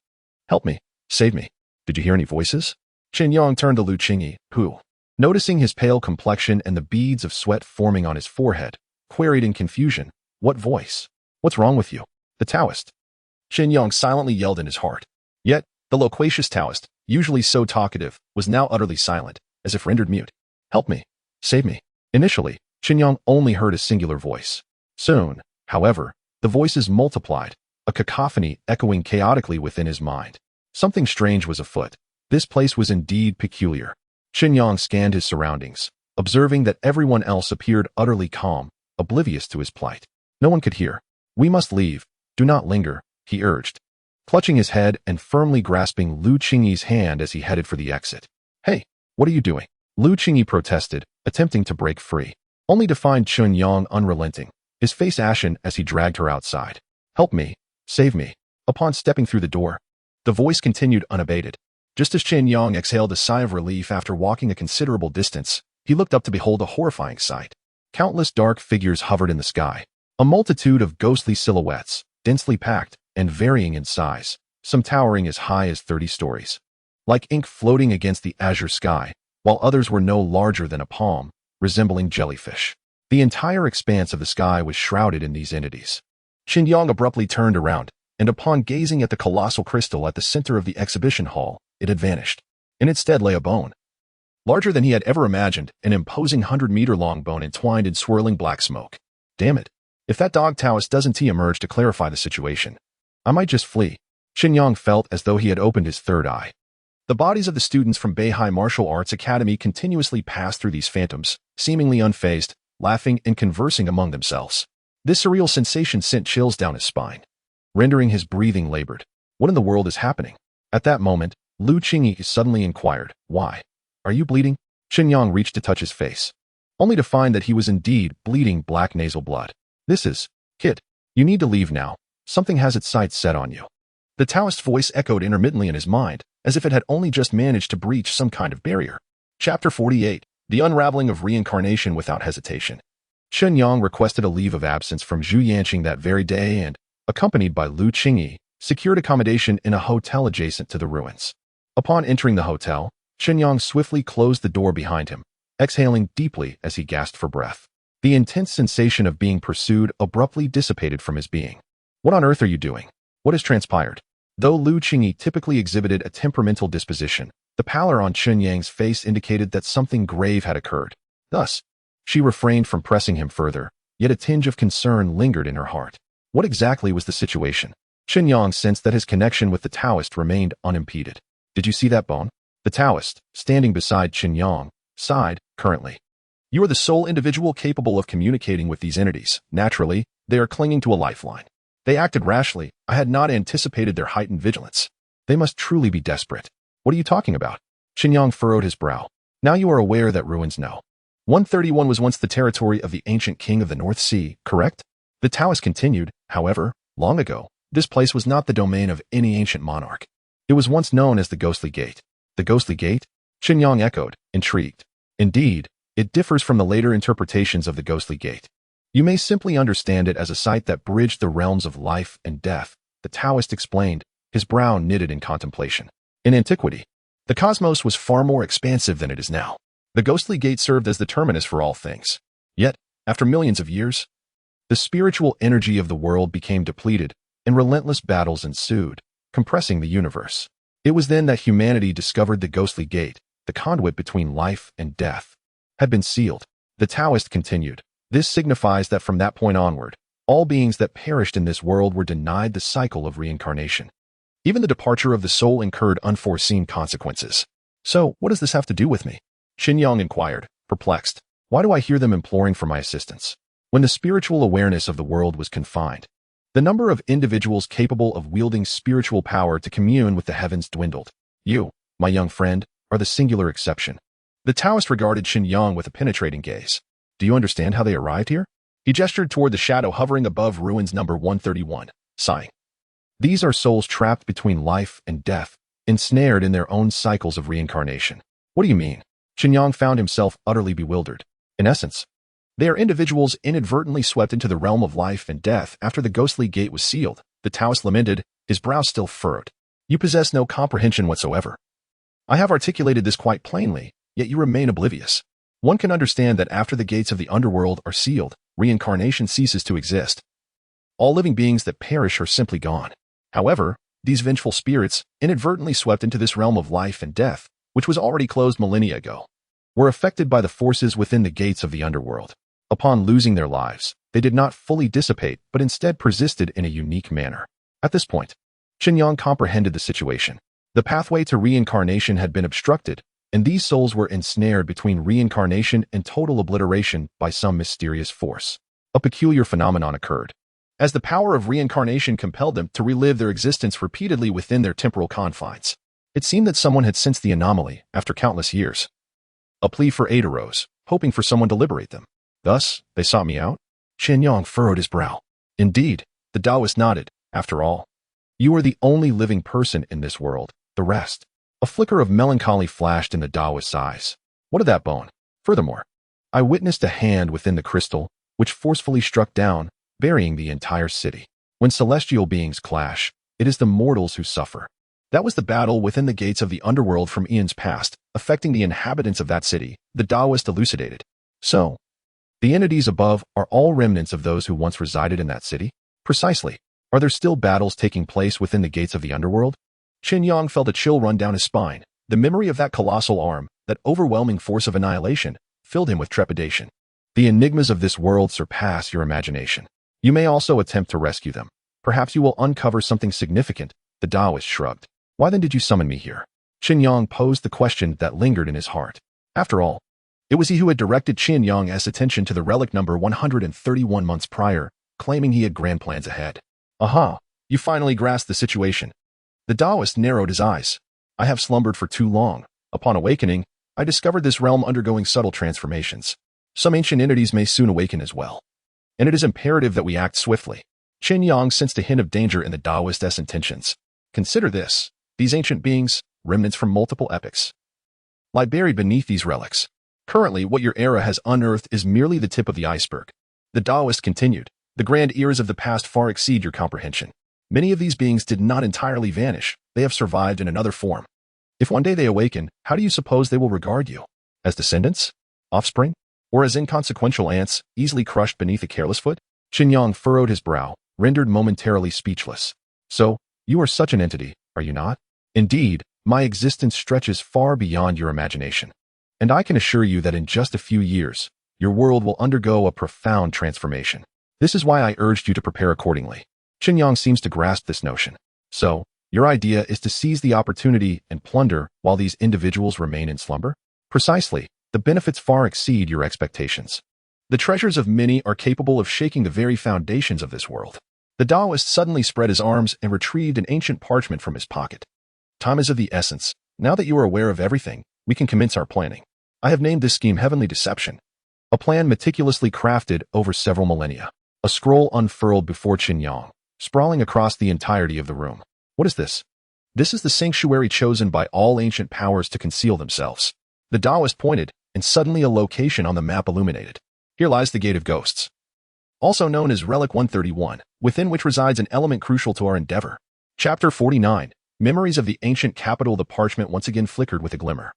Help me. Save me. Did you hear any voices? Chen Yang turned to Lu Qingyi, who, noticing his pale complexion and the beads of sweat forming on his forehead, queried in confusion, What voice? What's wrong with you? The Taoist. Chen Yang silently yelled in his heart. Yet, the loquacious Taoist, usually so talkative, was now utterly silent, as if rendered mute. Help me. Save me. Initially, Chen Yang only heard a singular voice. Soon, however, the voices multiplied, a cacophony echoing chaotically within his mind. Something strange was afoot. This place was indeed peculiar. Chen Yang scanned his surroundings, observing that everyone else appeared utterly calm, oblivious to his plight. No one could hear. "We must leave. Do not linger," he urged, clutching his head and firmly grasping Lu Qingyi's hand as he headed for the exit. "Hey, what are you doing?" Lu Qingyi protested, attempting to break free, only to find Chen Yang unrelenting, his face ashen as he dragged her outside. "Help me. Save me." Upon stepping through the door, the voice continued unabated. Just as Chen Yang exhaled a sigh of relief after walking a considerable distance, he looked up to behold a horrifying sight. Countless dark figures hovered in the sky, a multitude of ghostly silhouettes, densely packed and varying in size, some towering as high as 30 stories. Like ink floating against the azure sky, while others were no larger than a palm, resembling jellyfish. The entire expanse of the sky was shrouded in these entities. Chen Yang abruptly turned around, and upon gazing at the colossal crystal at the center of the exhibition hall, it had vanished. In its stead lay a bone. Larger than he had ever imagined, an imposing 100-meter-long bone entwined in swirling black smoke. Damn it. If that dog Taoist doesn't emerge to clarify the situation, I might just flee. Chen Yang felt as though he had opened his third eye. The bodies of the students from Beihai Martial Arts Academy continuously passed through these phantoms, seemingly unfazed, laughing and conversing among themselves. This surreal sensation sent chills down his spine, rendering his breathing labored. What in the world is happening? At that moment, Lu Qingyi suddenly inquired, "Why? Are you bleeding?" Chen Yang reached to touch his face, only to find that he was indeed bleeding black nasal blood. "This is, kid, you need to leave now. Something has its sights set on you." The Taoist voice echoed intermittently in his mind, as if it had only just managed to breach some kind of barrier. Chapter 48, The Unraveling of Reincarnation Without Hesitation. Chen Yang requested a leave of absence from Zhu Yanqing that very day and, accompanied by Lu Qingyi, secured accommodation in a hotel adjacent to the ruins. Upon entering the hotel, Chen Yang swiftly closed the door behind him, exhaling deeply as he gasped for breath. The intense sensation of being pursued abruptly dissipated from his being. "What on earth are you doing? What has transpired?" Though Lu Qingyi typically exhibited a temperamental disposition, the pallor on Chen Yang's face indicated that something grave had occurred. Thus, she refrained from pressing him further, yet a tinge of concern lingered in her heart. What exactly was the situation? Chen Yang sensed that his connection with the Taoist remained unimpeded. "Did you see that bone?" The Taoist, standing beside Chen Yang, sighed, "Currently. You are the sole individual capable of communicating with these entities. Naturally, they are clinging to a lifeline. They acted rashly. I had not anticipated their heightened vigilance. They must truly be desperate." "What are you talking about?" Chen Yang furrowed his brow. "Now you are aware that ruins know. 131 was once the territory of the ancient king of the North Sea, correct?" The Taoist continued, "However, long ago, this place was not the domain of any ancient monarch. It was once known as the Ghostly Gate." "The Ghostly Gate?" Chen Yang echoed, intrigued. "Indeed, it differs from the later interpretations of the Ghostly Gate. You may simply understand it as a site that bridged the realms of life and death," the Taoist explained, his brow knitted in contemplation. "In antiquity, the cosmos was far more expansive than it is now. The Ghostly Gate served as the terminus for all things. Yet, after millions of years, the spiritual energy of the world became depleted, and relentless battles ensued, compressing the universe. It was then that humanity discovered the Ghostly Gate, the conduit between life and death, had been sealed." The Taoist continued, "This signifies that from that point onward, all beings that perished in this world were denied the cycle of reincarnation. Even the departure of the soul incurred unforeseen consequences." "So, what does this have to do with me?" Chen Yang inquired, perplexed. "Why do I hear them imploring for my assistance?" When the spiritual awareness of the world was confined, the number of individuals capable of wielding spiritual power to commune with the heavens dwindled. You, my young friend, are the singular exception. The Taoist regarded Chen Yang with a penetrating gaze. "Do you understand how they arrived here?" He gestured toward the shadow hovering above ruins number 131, sighing. "These are souls trapped between life and death, ensnared in their own cycles of reincarnation." "What do you mean?" Chen Yang found himself utterly bewildered. "In essence, they are individuals inadvertently swept into the realm of life and death after the Ghostly Gate was sealed," the Taoist lamented, his brow still furrowed. "You possess no comprehension whatsoever. I have articulated this quite plainly, yet you remain oblivious. One can understand that after the gates of the underworld are sealed, reincarnation ceases to exist. All living beings that perish are simply gone. However, these vengeful spirits, inadvertently swept into this realm of life and death, which was already closed millennia ago, were affected by the forces within the gates of the underworld. Upon losing their lives, they did not fully dissipate but instead persisted in a unique manner. At this point, Chen Yang comprehended the situation. The pathway to reincarnation had been obstructed, and these souls were ensnared between reincarnation and total obliteration by some mysterious force. A peculiar phenomenon occurred. As the power of reincarnation compelled them to relive their existence repeatedly within their temporal confines, it seemed that someone had sensed the anomaly after countless years. A plea for aid arose, hoping for someone to liberate them. Thus, they sought me out? Chen Yang furrowed his brow. Indeed, the Taoist nodded. After all, you are the only living person in this world. The rest. A flicker of melancholy flashed in the Taoist's eyes. What of that bone? Furthermore, I witnessed a hand within the crystal, which forcefully struck down, burying the entire city. When celestial beings clash, it is the mortals who suffer. That was the battle within the gates of the underworld from eons past, affecting the inhabitants of that city, the Taoist elucidated. So, the entities above are all remnants of those who once resided in that city? Precisely. Are there still battles taking place within the gates of the underworld? Chen Yang felt a chill run down his spine. The memory of that colossal arm, that overwhelming force of annihilation, filled him with trepidation. The enigmas of this world surpass your imagination. You may also attempt to rescue them. Perhaps you will uncover something significant. The Taoist shrugged. Why then did you summon me here? Chen Yang posed the question that lingered in his heart. After all, it was he who had directed Chen Yang's attention to the relic number 131 months prior, claiming he had grand plans ahead. Aha, you finally grasped the situation. The Taoist narrowed his eyes. I have slumbered for too long. Upon awakening, I discovered this realm undergoing subtle transformations. Some ancient entities may soon awaken as well. And it is imperative that we act swiftly. Chen Yang sensed a hint of danger in the Taoist's intentions. Consider this. These ancient beings, remnants from multiple epochs, lie buried beneath these relics. Currently, what your era has unearthed is merely the tip of the iceberg. The Taoist continued. The grand eras of the past far exceed your comprehension. Many of these beings did not entirely vanish. They have survived in another form. If one day they awaken, how do you suppose they will regard you? As descendants? Offspring? Or as inconsequential ants, easily crushed beneath a careless foot? Chen Yang furrowed his brow, rendered momentarily speechless. So, you are such an entity, are you not? Indeed, my existence stretches far beyond your imagination. And I can assure you that in just a few years, your world will undergo a profound transformation. This is why I urged you to prepare accordingly. Chen Yang seems to grasp this notion. So, your idea is to seize the opportunity and plunder while these individuals remain in slumber? Precisely. The benefits far exceed your expectations. The treasures of many are capable of shaking the very foundations of this world. The Taoist suddenly spread his arms and retrieved an ancient parchment from his pocket. Time is of the essence. Now that you are aware of everything, we can commence our planning. I have named this scheme Heavenly Deception. A plan meticulously crafted over several millennia. A scroll unfurled before Chen Yang, sprawling across the entirety of the room. What is this? This is the sanctuary chosen by all ancient powers to conceal themselves. The Taoist pointed, and suddenly a location on the map illuminated. Here lies the Gate of Ghosts, also known as Relic 131, within which resides an element crucial to our endeavor. Chapter 49. Memories of the ancient capital. The parchment once again flickered with a glimmer,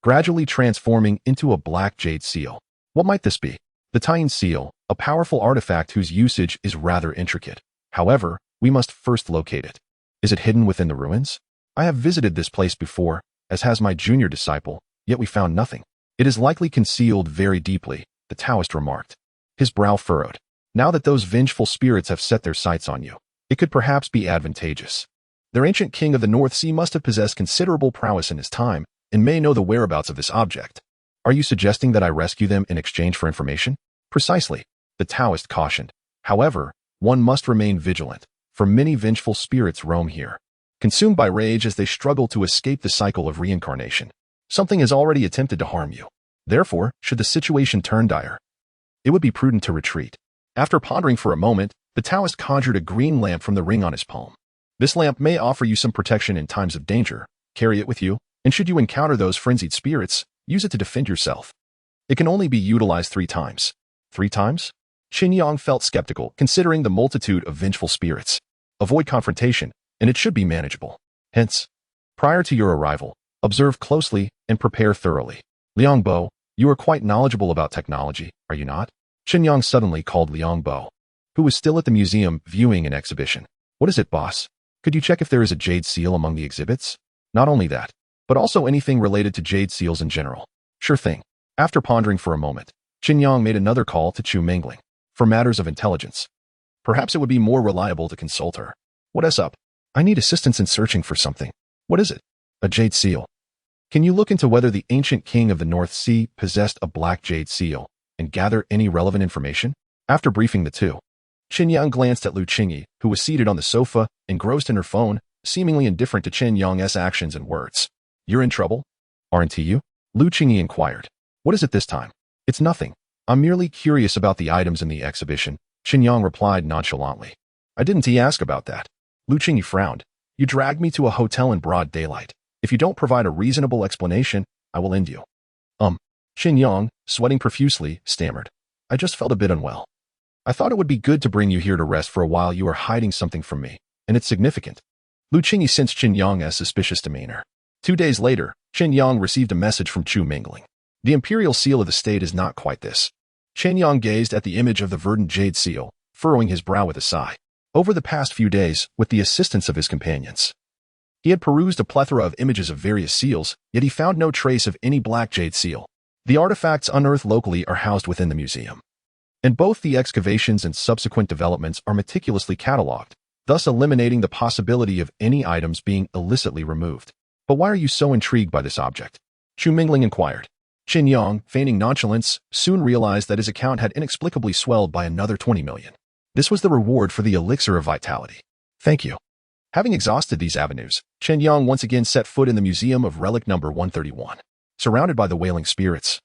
gradually transforming into a black jade seal. What might this be? The Tian seal, a powerful artifact whose usage is rather intricate. However, we must first locate it. Is it hidden within the ruins? I have visited this place before, as has my junior disciple, yet we found nothing. It is likely concealed very deeply, the Taoist remarked. His brow furrowed. Now that those vengeful spirits have set their sights on you, it could perhaps be advantageous. Their ancient king of the North Sea must have possessed considerable prowess in his time, and may know the whereabouts of this object. Are you suggesting that I rescue them in exchange for information? Precisely, the Taoist cautioned. However, one must remain vigilant, for many vengeful spirits roam here, consumed by rage as they struggle to escape the cycle of reincarnation. Something has already attempted to harm you. Therefore, should the situation turn dire, it would be prudent to retreat. After pondering for a moment, the Taoist conjured a green lamp from the ring on his palm. This lamp may offer you some protection in times of danger. Carry it with you, and should you encounter those frenzied spirits, use it to defend yourself. It can only be utilized 3 times. 3 times? Chen Yang felt skeptical, considering the multitude of vengeful spirits. Avoid confrontation, and it should be manageable. Hence, prior to your arrival, observe closely and prepare thoroughly. Liang Bo, you are quite knowledgeable about technology, are you not? Chen Yang suddenly called Liang Bo, who was still at the museum viewing an exhibition. What is it, boss? Could you check if there is a jade seal among the exhibits? Not only that, but also anything related to jade seals in general. Sure thing. After pondering for a moment, Chen Yang made another call to Chu Mingling. For matters of intelligence. Perhaps it would be more reliable to consult her. What's up? I need assistance in searching for something. What is it? A jade seal. Can you look into whether the ancient king of the North Sea possessed a black jade seal and gather any relevant information? After briefing the two, Chen Yang glanced at Lu Qingyi, who was seated on the sofa, engrossed in her phone, seemingly indifferent to Chen Yang's actions and words. You're in trouble? Aren't you? Lu Qingyi inquired. What is it this time? It's nothing. I'm merely curious about the items in the exhibition, Chen Yang replied nonchalantly. I didn't ask about that. Lu Qingyi frowned. You dragged me to a hotel in broad daylight. If you don't provide a reasonable explanation, I will end you. Chen Yang, sweating profusely, stammered. I just felt a bit unwell. I thought it would be good to bring you here to rest for a while. You are hiding something from me, and it's significant. Lu Qingyi sensed Chen Yang's suspicious demeanor. 2 days later, Chen Yang received a message from Chu Mingling. The imperial seal of the state is not quite this. Chen Yang gazed at the image of the verdant jade seal, furrowing his brow with a sigh. Over the past few days, with the assistance of his companions, he had perused a plethora of images of various seals, yet he found no trace of any black jade seal. The artifacts unearthed locally are housed within the museum, and both the excavations and subsequent developments are meticulously catalogued, thus eliminating the possibility of any items being illicitly removed. But why are you so intrigued by this object? Chu Mingling inquired. Chen Yang, feigning nonchalance, soon realized that his account had inexplicably swelled by another 20 million. This was the reward for the elixir of vitality. Thank you. Having exhausted these avenues, Chen Yang once again set foot in the museum of relic number 131. Surrounded by the wailing spirits,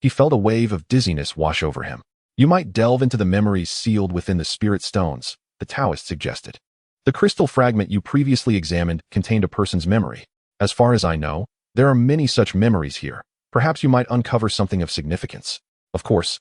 he felt a wave of dizziness wash over him. You might delve into the memories sealed within the spirit stones, the Taoist suggested. The crystal fragment you previously examined contained a person's memory. As far as I know, there are many such memories here. Perhaps you might uncover something of significance. Of course,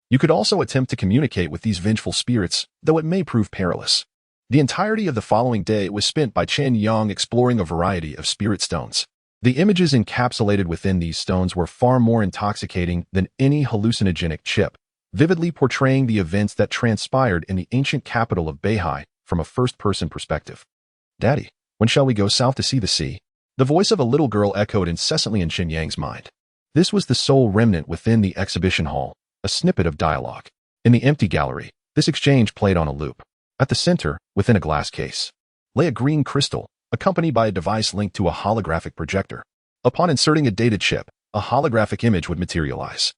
you could also attempt to communicate with these vengeful spirits, though it may prove perilous. The entirety of the following day was spent by Chen Yang exploring a variety of spirit stones. The images encapsulated within these stones were far more intoxicating than any hallucinogenic chip, vividly portraying the events that transpired in the ancient capital of Beihai from a first-person perspective. Daddy, when shall we go south to see the sea? The voice of a little girl echoed incessantly in Chen Yang's mind. This was the sole remnant within the exhibition hall, a snippet of dialogue. In the empty gallery, this exchange played on a loop. At the center, within a glass case, lay a green crystal, accompanied by a device linked to a holographic projector. Upon inserting a data chip, a holographic image would materialize,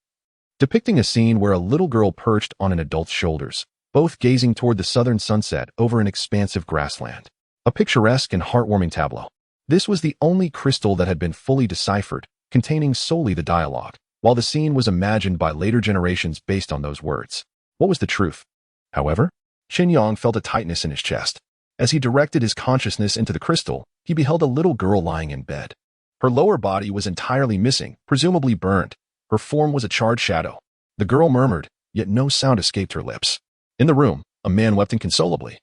depicting a scene where a little girl perched on an adult's shoulders, both gazing toward the southern sunset over an expansive grassland. A picturesque and heartwarming tableau. This was the only crystal that had been fully deciphered, containing solely the dialogue, while the scene was imagined by later generations based on those words. What was the truth? However, Chen Yang felt a tightness in his chest. As he directed his consciousness into the crystal, he beheld a little girl lying in bed. Her lower body was entirely missing, presumably burned. Her form was a charred shadow. The girl murmured, yet no sound escaped her lips. In the room, a man wept inconsolably,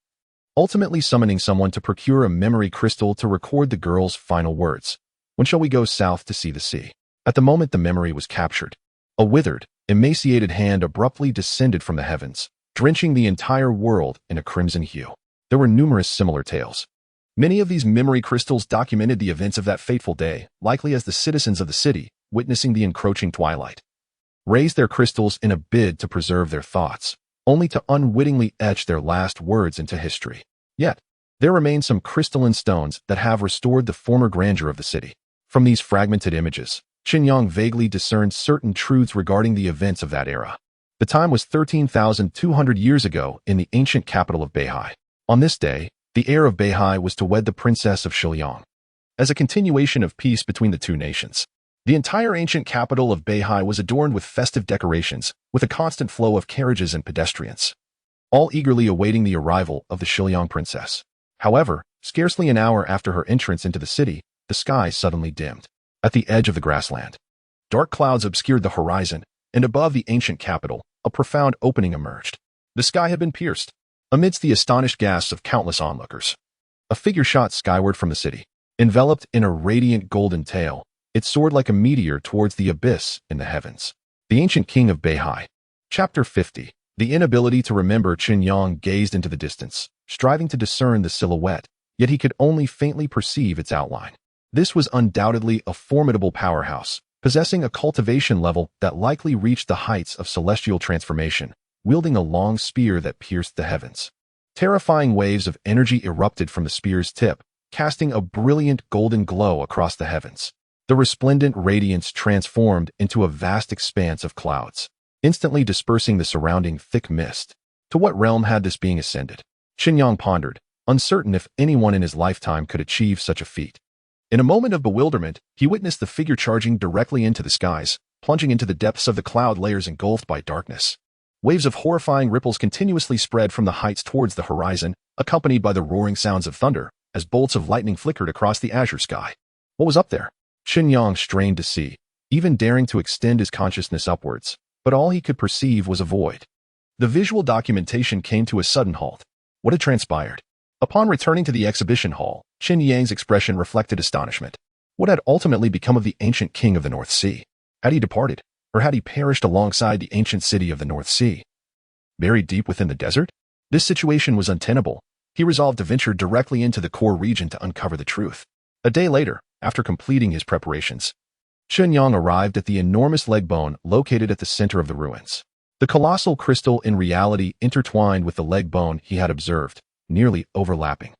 ultimately summoning someone to procure a memory crystal to record the girl's final words. When shall we go south to see the sea? At the moment the memory was captured, a withered, emaciated hand abruptly descended from the heavens, drenching the entire world in a crimson hue. There were numerous similar tales. Many of these memory crystals documented the events of that fateful day, likely as the citizens of the city, witnessing the encroaching twilight, raised their crystals in a bid to preserve their thoughts, only to unwittingly etch their last words into history. Yet, there remain some crystalline stones that have restored the former grandeur of the city. From these fragmented images, Chen Yang vaguely discerned certain truths regarding the events of that era. The time was 13,200 years ago in the ancient capital of Beihai. On this day, the heir of Beihai was to wed the princess of Shiliang. As a continuation of peace between the two nations, the entire ancient capital of Beihai was adorned with festive decorations, with a constant flow of carriages and pedestrians, all eagerly awaiting the arrival of the Shiliang princess. However, scarcely an hour after her entrance into the city, the sky suddenly dimmed. At the edge of the grassland, dark clouds obscured the horizon, and above the ancient capital, a profound opening emerged. The sky had been pierced. Amidst the astonished gasps of countless onlookers, a figure shot skyward from the city. Enveloped in a radiant golden tail, it soared like a meteor towards the abyss in the heavens. The ancient king of Beihai. Chapter 50. The inability to remember. Chen Yang gazed into the distance, striving to discern the silhouette, yet he could only faintly perceive its outline. This was undoubtedly a formidable powerhouse, possessing a cultivation level that likely reached the heights of celestial transformation, wielding a long spear that pierced the heavens. Terrifying waves of energy erupted from the spear's tip, casting a brilliant golden glow across the heavens. The resplendent radiance transformed into a vast expanse of clouds, instantly dispersing the surrounding thick mist. To what realm had this being ascended? Chen Yang pondered, uncertain if anyone in his lifetime could achieve such a feat. In a moment of bewilderment, he witnessed the figure charging directly into the skies, plunging into the depths of the cloud layers engulfed by darkness. Waves of horrifying ripples continuously spread from the heights towards the horizon, accompanied by the roaring sounds of thunder, as bolts of lightning flickered across the azure sky. What was up there? Chen Yang strained to see, even daring to extend his consciousness upwards, but all he could perceive was a void. The visual documentation came to a sudden halt. What had transpired? Upon returning to the exhibition hall, Chen Yang's expression reflected astonishment. What had ultimately become of the ancient king of the North Sea? Had he departed, or had he perished alongside the ancient city of the North Sea? Buried deep within the desert? This situation was untenable. He resolved to venture directly into the core region to uncover the truth. A day later, after completing his preparations, Chen Yang arrived at the enormous leg bone located at the center of the ruins. The colossal crystal in reality intertwined with the leg bone he had observed, nearly overlapping.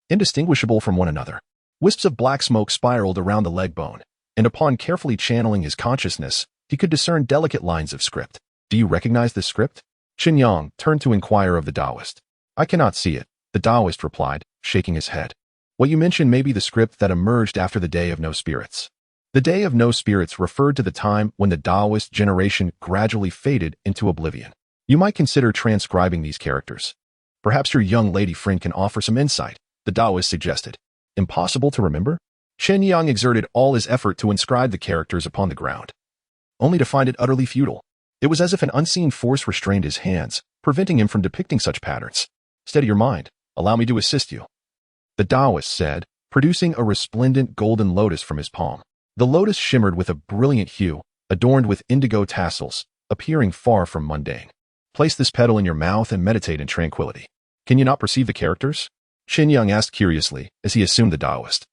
Indistinguishable from one another, wisps of black smoke spiraled around the leg bone, and upon carefully channeling his consciousness, he could discern delicate lines of script. Do you recognize this script? Chen Yang turned to inquire of the Taoist. I cannot see it, the Taoist replied, shaking his head. What you mention may be the script that emerged after the Day of No Spirits. The Day of No Spirits referred to the time when the Taoist generation gradually faded into oblivion. You might consider transcribing these characters. Perhaps your young lady friend can offer some insight, the Taoist suggested. Impossible to remember? Chen Yang exerted all his effort to inscribe the characters upon the ground, only to find it utterly futile. It was as if an unseen force restrained his hands, preventing him from depicting such patterns. Steady your mind. Allow me to assist you, the Taoist said, producing a resplendent golden lotus from his palm. The lotus shimmered with a brilliant hue, adorned with indigo tassels, appearing far from mundane. Place this petal in your mouth and meditate in tranquility. Can you not perceive the characters? Chen Yang asked curiously, as he assumed the Taoist,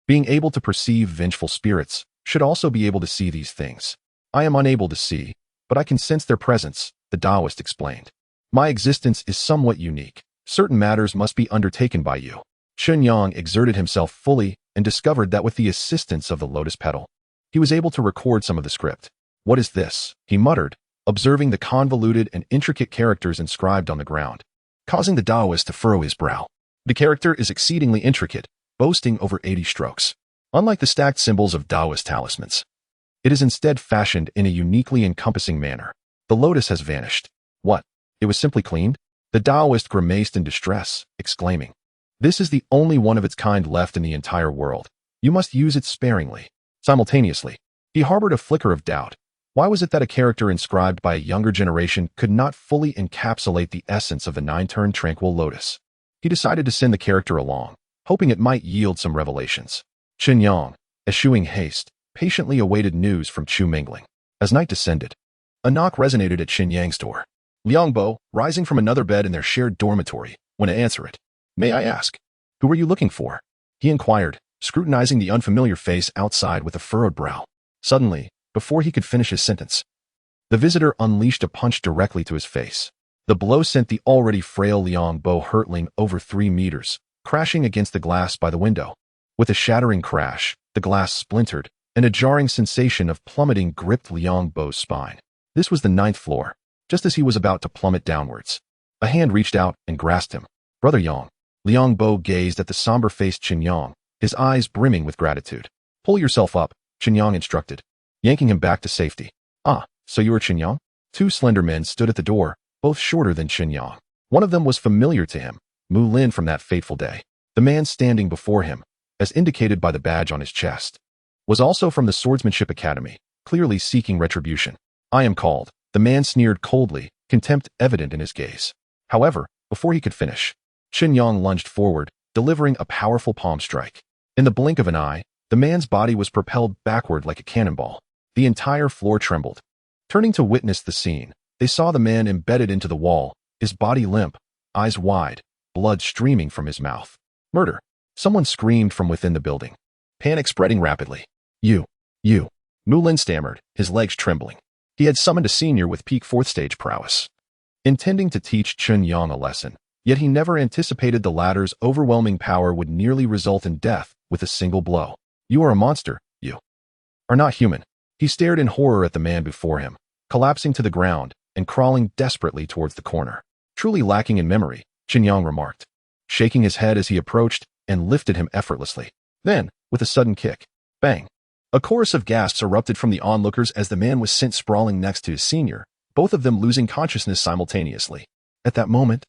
being able to perceive vengeful spirits, should also be able to see these things. I am unable to see, but I can sense their presence, the Taoist explained. My existence is somewhat unique. Certain matters must be undertaken by you. Chen Yang exerted himself fully and discovered that with the assistance of the lotus petal, he was able to record some of the script. What is this? He muttered, observing the convoluted and intricate characters inscribed on the ground, causing the Taoist to furrow his brow. The character is exceedingly intricate, boasting over 80 strokes. Unlike the stacked symbols of Taoist talismans, it is instead fashioned in a uniquely encompassing manner. The lotus has vanished. What? It was simply cleaned? The Taoist grimaced in distress, exclaiming, this is the only one of its kind left in the entire world. You must use it sparingly. Simultaneously, he harbored a flicker of doubt. Why was it that a character inscribed by a younger generation could not fully encapsulate the essence of the nine-turned tranquil lotus? He decided to send the character along, hoping it might yield some revelations. Chen Yang, eschewing haste, patiently awaited news from Chu Mingling. As night descended, a knock resonated at Chen Yang's door. Liang Bo, rising from another bed in their shared dormitory, went to answer it. May I ask, who are you looking for? He inquired, scrutinizing the unfamiliar face outside with a furrowed brow. Suddenly, before he could finish his sentence, the visitor unleashed a punch directly to his face. The blow sent the already frail Liang Bo hurtling over 3 meters, crashing against the glass by the window. With a shattering crash, the glass splintered, and a jarring sensation of plummeting gripped Liang Bo's spine. This was the 9th floor. Just as he was about to plummet downwards, a hand reached out and grasped him. Brother Yang. Liang Bo gazed at the somber-faced Chen Yang, his eyes brimming with gratitude. Pull yourself up, Chen Yang instructed, yanking him back to safety. Ah, so you are Chen Yang? 2 slender men stood at the door, both shorter than Chen Yang. One of them was familiar to him, Mu Lin from that fateful day. The man standing before him, as indicated by the badge on his chest, was also from the Swordsmanship Academy, clearly seeking retribution. I am called. The man sneered coldly, contempt evident in his gaze. However, before he could finish, Chen Yang lunged forward, delivering a powerful palm strike. In the blink of an eye, the man's body was propelled backward like a cannonball. The entire floor trembled. Turning to witness the scene, they saw the man embedded into the wall, his body limp, eyes wide, blood streaming from his mouth. Murder! Someone screamed from within the building, panic spreading rapidly. You, Mulin stammered, his legs trembling. He had summoned a senior with peak 4th stage prowess, intending to teach Chen Yang a lesson, yet he never anticipated the latter's overwhelming power would nearly result in death with a single blow. You are a monster, you are not human. He stared in horror at the man before him, collapsing to the ground and crawling desperately towards the corner. Truly lacking in memory, Chen Yang remarked, shaking his head as he approached and lifted him effortlessly. Then, with a sudden kick, bang! A chorus of gasps erupted from the onlookers as the man was sent sprawling next to his senior, both of them losing consciousness simultaneously. At that moment,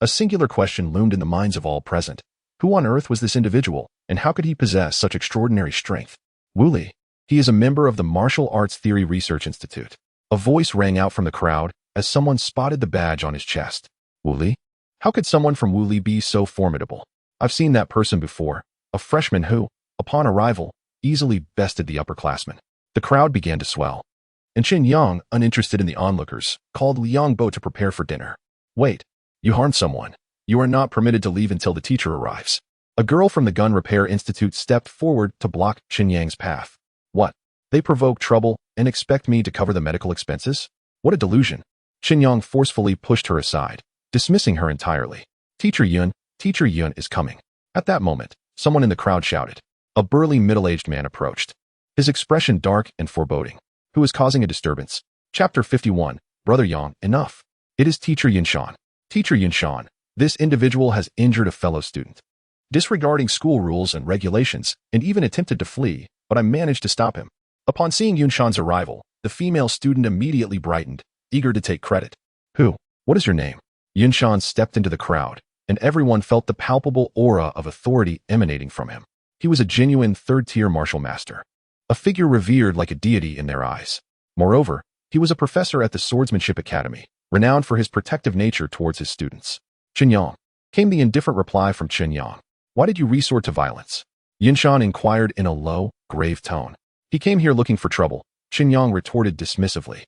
a singular question loomed in the minds of all present. Who on earth was this individual, and how could he possess such extraordinary strength? Wu Li. He is a member of the Martial Arts Theory Research Institute. A voice rang out from the crowd as someone spotted the badge on his chest. Wu Li? How could someone from Wu Li be so formidable? I've seen that person before, a freshman who, upon arrival, easily bested the upperclassmen. The crowd began to swell, and Chen Yang, uninterested in the onlookers, called Liang Bo to prepare for dinner. Wait, you harmed someone. You are not permitted to leave until the teacher arrives. A girl from the Gun Repair Institute stepped forward to block Chen Yang's path. What? They provoke trouble and expect me to cover the medical expenses? What a delusion. Chen Yang forcefully pushed her aside, dismissing her entirely. Teacher Yun is coming. At that moment, someone in the crowd shouted. A burly middle-aged man approached, his expression dark and foreboding. Who is causing a disturbance? Chapter 51, Brother Yang, enough. It is Teacher Yunshan. Teacher Yunshan, this individual has injured a fellow student, disregarding school rules and regulations, and even attempted to flee, but I managed to stop him. Upon seeing Yunshan's arrival, the female student immediately brightened, eager to take credit. Who? What is your name? Yunshan stepped into the crowd, and everyone felt the palpable aura of authority emanating from him. He was a genuine third-tier martial master, a figure revered like a deity in their eyes. Moreover, he was a professor at the Swordsmanship Academy, renowned for his protective nature towards his students. Chen Yang. Came the indifferent reply from Chen Yang. Why did you resort to violence? Yunshan inquired in a low, grave tone. He came here looking for trouble, Chen Yang retorted dismissively.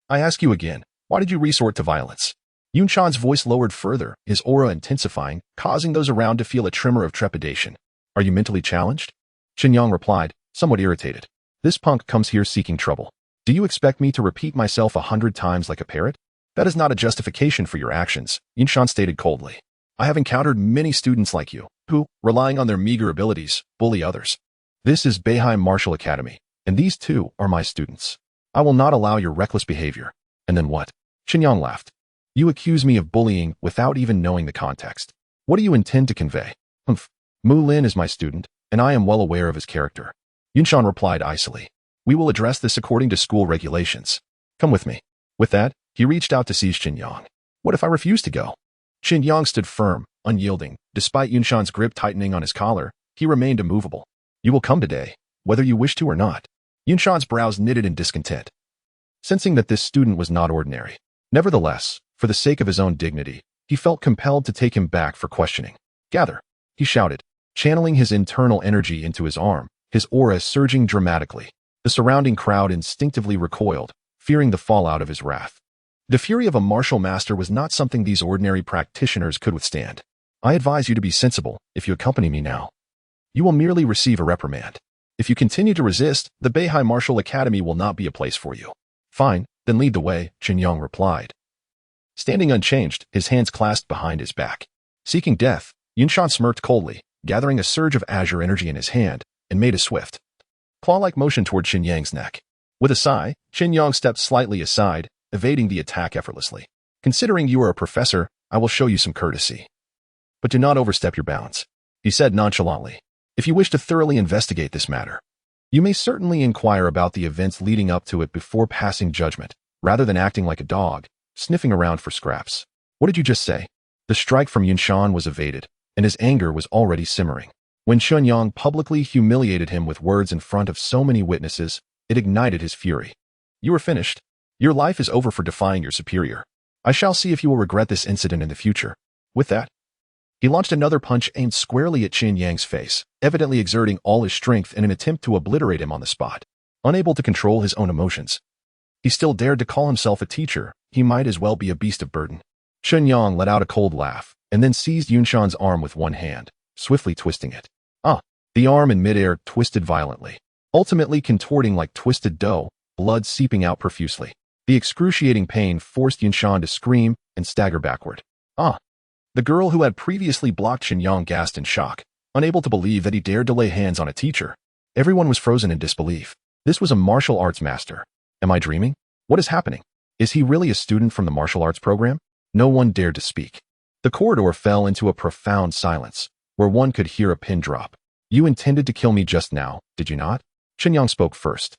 I ask you again, why did you resort to violence? Yunshan's voice lowered further, his aura intensifying, causing those around to feel a tremor of trepidation. Are you mentally challenged? Chen Yang replied, somewhat irritated. This punk comes here seeking trouble. Do you expect me to repeat myself 100 times like a parrot? That is not a justification for your actions, Yunshan stated coldly. I have encountered many students like you, who, relying on their meager abilities, bully others. This is Beihai Martial Academy, and these two are my students. I will not allow your reckless behavior. And then what? Chen Yang laughed. You accuse me of bullying without even knowing the context. What do you intend to convey? Humph. Mu Lin is my student, and I am well aware of his character. Yunshan replied icily. We will address this according to school regulations. Come with me. With that, he reached out to seize Chen Yang. What if I refuse to go? Chen Yang stood firm, unyielding. Despite Yunshan's grip tightening on his collar, he remained immovable. You will come today, whether you wish to or not. Yunshan's brows knitted in discontent, sensing that this student was not ordinary. Nevertheless, for the sake of his own dignity, he felt compelled to take him back for questioning. Gather, he shouted, channeling his internal energy into his arm, his aura surging dramatically. The surrounding crowd instinctively recoiled, fearing the fallout of his wrath. The fury of a martial master was not something these ordinary practitioners could withstand. I advise you to be sensible if you accompany me now. You will merely receive a reprimand. If you continue to resist, the Beihai Martial Academy will not be a place for you. Fine, then lead the way, Chen Yang replied, standing unchanged, his hands clasped behind his back. Seeking death, Yunshan smirked coldly, gathering a surge of azure energy in his hand, and made a swift, claw-like motion toward Chen Yang's neck. With a sigh, Chen Yang stepped slightly aside, evading the attack effortlessly. Considering you are a professor, I will show you some courtesy. But do not overstep your bounds, he said nonchalantly. If you wish to thoroughly investigate this matter, you may certainly inquire about the events leading up to it before passing judgment, rather than acting like a dog, sniffing around for scraps. What did you just say? The strike from Yunshan was evaded, and his anger was already simmering. When Chen Yang publicly humiliated him with words in front of so many witnesses, it ignited his fury. You are finished. Your life is over for defying your superior. I shall see if you will regret this incident in the future. With that, he launched another punch aimed squarely at Chen Yang's face, evidently exerting all his strength in an attempt to obliterate him on the spot. Unable to control his own emotions, he still dared to call himself a teacher. He might as well be a beast of burden. Chen Yang let out a cold laugh, and then seized Yunshan's arm with one hand, swiftly twisting it. The arm in midair twisted violently. ultimately contorting like twisted dough, blood seeping out profusely. The excruciating pain forced Yinshan to scream and stagger backward. Ah! The girl who had previously blocked Chen Yang gasped in shock, unable to believe that he dared to lay hands on a teacher. Everyone was frozen in disbelief. This was a martial arts master. Am I dreaming? What is happening? Is he really a student from the martial arts program? No one dared to speak. The corridor fell into a profound silence, where one could hear a pin drop. You intended to kill me just now, did you not? Chen Yang spoke first,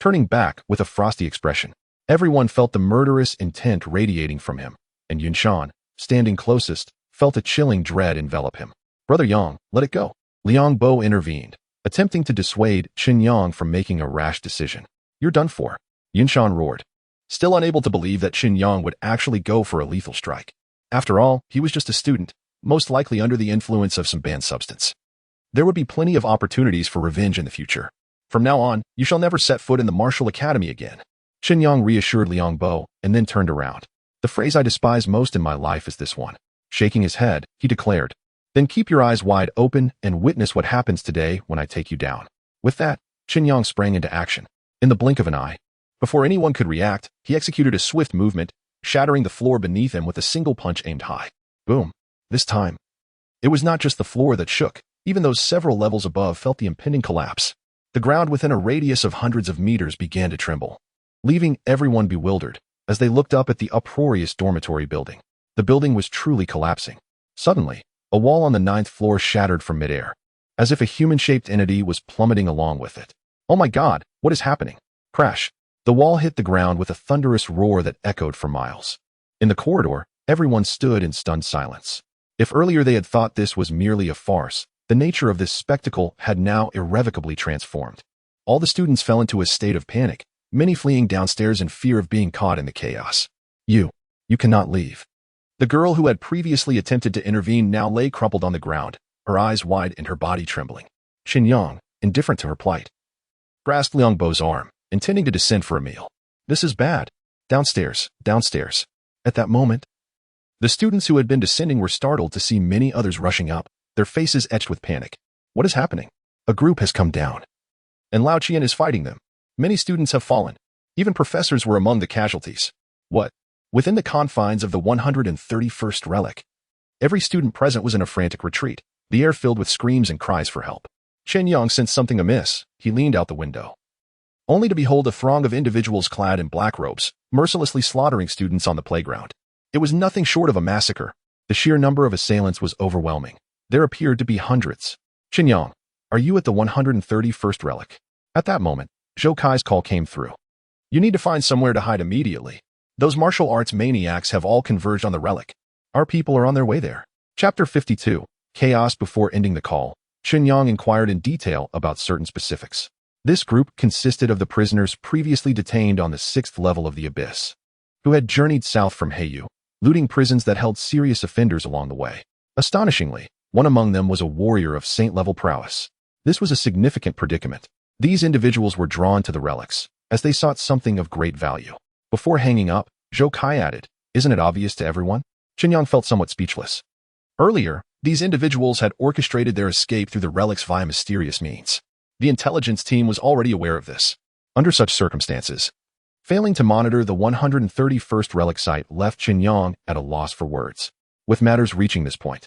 turning back with a frosty expression. Everyone felt the murderous intent radiating from him, and Yinshan, standing closest, felt a chilling dread envelop him. Brother Yang, let it go. Liang Bo intervened, attempting to dissuade Chen Yang from making a rash decision. You're done for. Yinshan roared, still unable to believe that Chen Yang would actually go for a lethal strike. After all, he was just a student, most likely under the influence of some banned substance. There would be plenty of opportunities for revenge in the future. From now on, you shall never set foot in the martial academy again. Chen Yang reassured Liang Bo and then turned around. The phrase I despise most in my life is this one. Shaking his head, he declared, then keep your eyes wide open and witness what happens today when I take you down. With that, Chen Yang sprang into action. In the blink of an eye, before anyone could react, he executed a swift movement, shattering the floor beneath him with a single punch aimed high. Boom. This time, it was not just the floor that shook. Even those several levels above felt the impending collapse. The ground within a radius of hundreds of meters began to tremble, leaving everyone bewildered as they looked up at the uproarious dormitory building. The building was truly collapsing. Suddenly, a wall on the 9th floor shattered from midair, as if a human-shaped entity was plummeting along with it. Oh my God, what is happening? Crash. The wall hit the ground with a thunderous roar that echoed for miles. In the corridor, everyone stood in stunned silence. If earlier they had thought this was merely a farce, the nature of this spectacle had now irrevocably transformed. All the students fell into a state of panic, many fleeing downstairs in fear of being caught in the chaos. You cannot leave. The girl who had previously attempted to intervene now lay crumpled on the ground, her eyes wide and her body trembling. Chen Yang, indifferent to her plight, grasped Liang Bo's arm, intending to descend for a meal. This is bad. Downstairs, downstairs. At that moment, the students who had been descending were startled to see many others rushing up, their faces etched with panic. What is happening? A group has come down, and Lao Qian is fighting them. Many students have fallen. Even professors were among the casualties. What? Within the confines of the 131st relic, every student present was in a frantic retreat, the air filled with screams and cries for help. Chen Yang sensed something amiss. He leaned out the window, only to behold a throng of individuals clad in black robes, mercilessly slaughtering students on the playground. It was nothing short of a massacre. The sheer number of assailants was overwhelming. There appeared to be hundreds. Chen Yang, are you at the 131st relic? At that moment, Zhou Kai's call came through. You need to find somewhere to hide immediately. Those martial arts maniacs have all converged on the relic. Our people are on their way there. Chapter 52, Chaos. Before ending the call, Chen Yang inquired in detail about certain specifics. This group consisted of the prisoners previously detained on the 6th level of the Abyss, who had journeyed south from Heiyu, looting prisons that held serious offenders along the way. Astonishingly, one among them was a warrior of saint-level prowess. This was a significant predicament. These individuals were drawn to the relics, as they sought something of great value. Before hanging up, Zhou Kai added, isn't it obvious to everyone? Chen Yang felt somewhat speechless. Earlier, these individuals had orchestrated their escape through the relics via mysterious means. The intelligence team was already aware of this. Under such circumstances, failing to monitor the 131st relic site left Chen Yang at a loss for words. With matters reaching this point,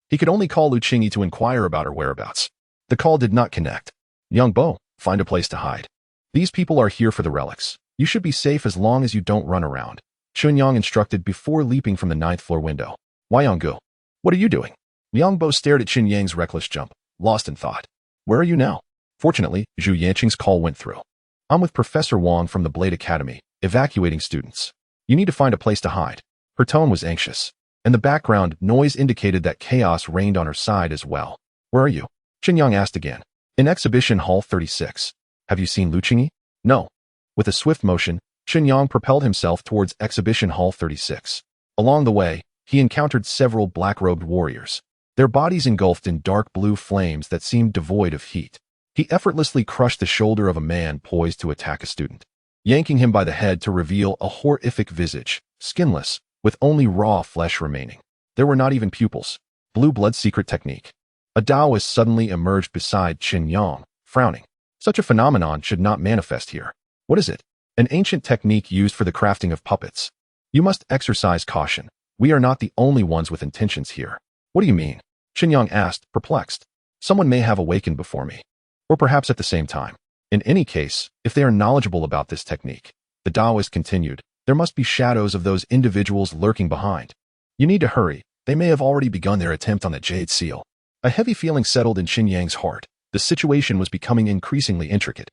he could only call Lu Qingyi to inquire about her whereabouts. The call did not connect. Yang Bo, find a place to hide. These people are here for the relics. You should be safe as long as you don't run around, Chen Yang instructed before leaping from the 9th floor window. Wayanggu, what are you doing? Liang Bo stared at Chen Yang's reckless jump, lost in thought. Where are you now? Fortunately, Zhu Yanqing's call went through. I'm with Professor Wang from the Blade Academy, evacuating students. You need to find a place to hide. Her tone was anxious, and the background noise indicated that chaos reigned on her side as well. Where are you? Chen Yang asked again. In Exhibition Hall 36. Have you seen Lu Qingyi? No. With a swift motion, Chen Yang propelled himself towards Exhibition Hall 36. Along the way, he encountered several black-robed warriors, their bodies engulfed in dark blue flames that seemed devoid of heat. He effortlessly crushed the shoulder of a man poised to attack a student, yanking him by the head to reveal a horrific visage, skinless, with only raw flesh remaining. There were not even pupils. Blue blood secret technique. A Taoist suddenly emerged beside Chen Yang, frowning. Such a phenomenon should not manifest here. What is it? An ancient technique used for the crafting of puppets. You must exercise caution. We are not the only ones with intentions here. What do you mean? Chen Yang asked, perplexed. Someone may have awakened before me. Or perhaps at the same time. In any case, if they are knowledgeable about this technique, the Taoist continued, there must be shadows of those individuals lurking behind. You need to hurry. They may have already begun their attempt on the jade seal. A heavy feeling settled in Chen Yang's heart. The situation was becoming increasingly intricate.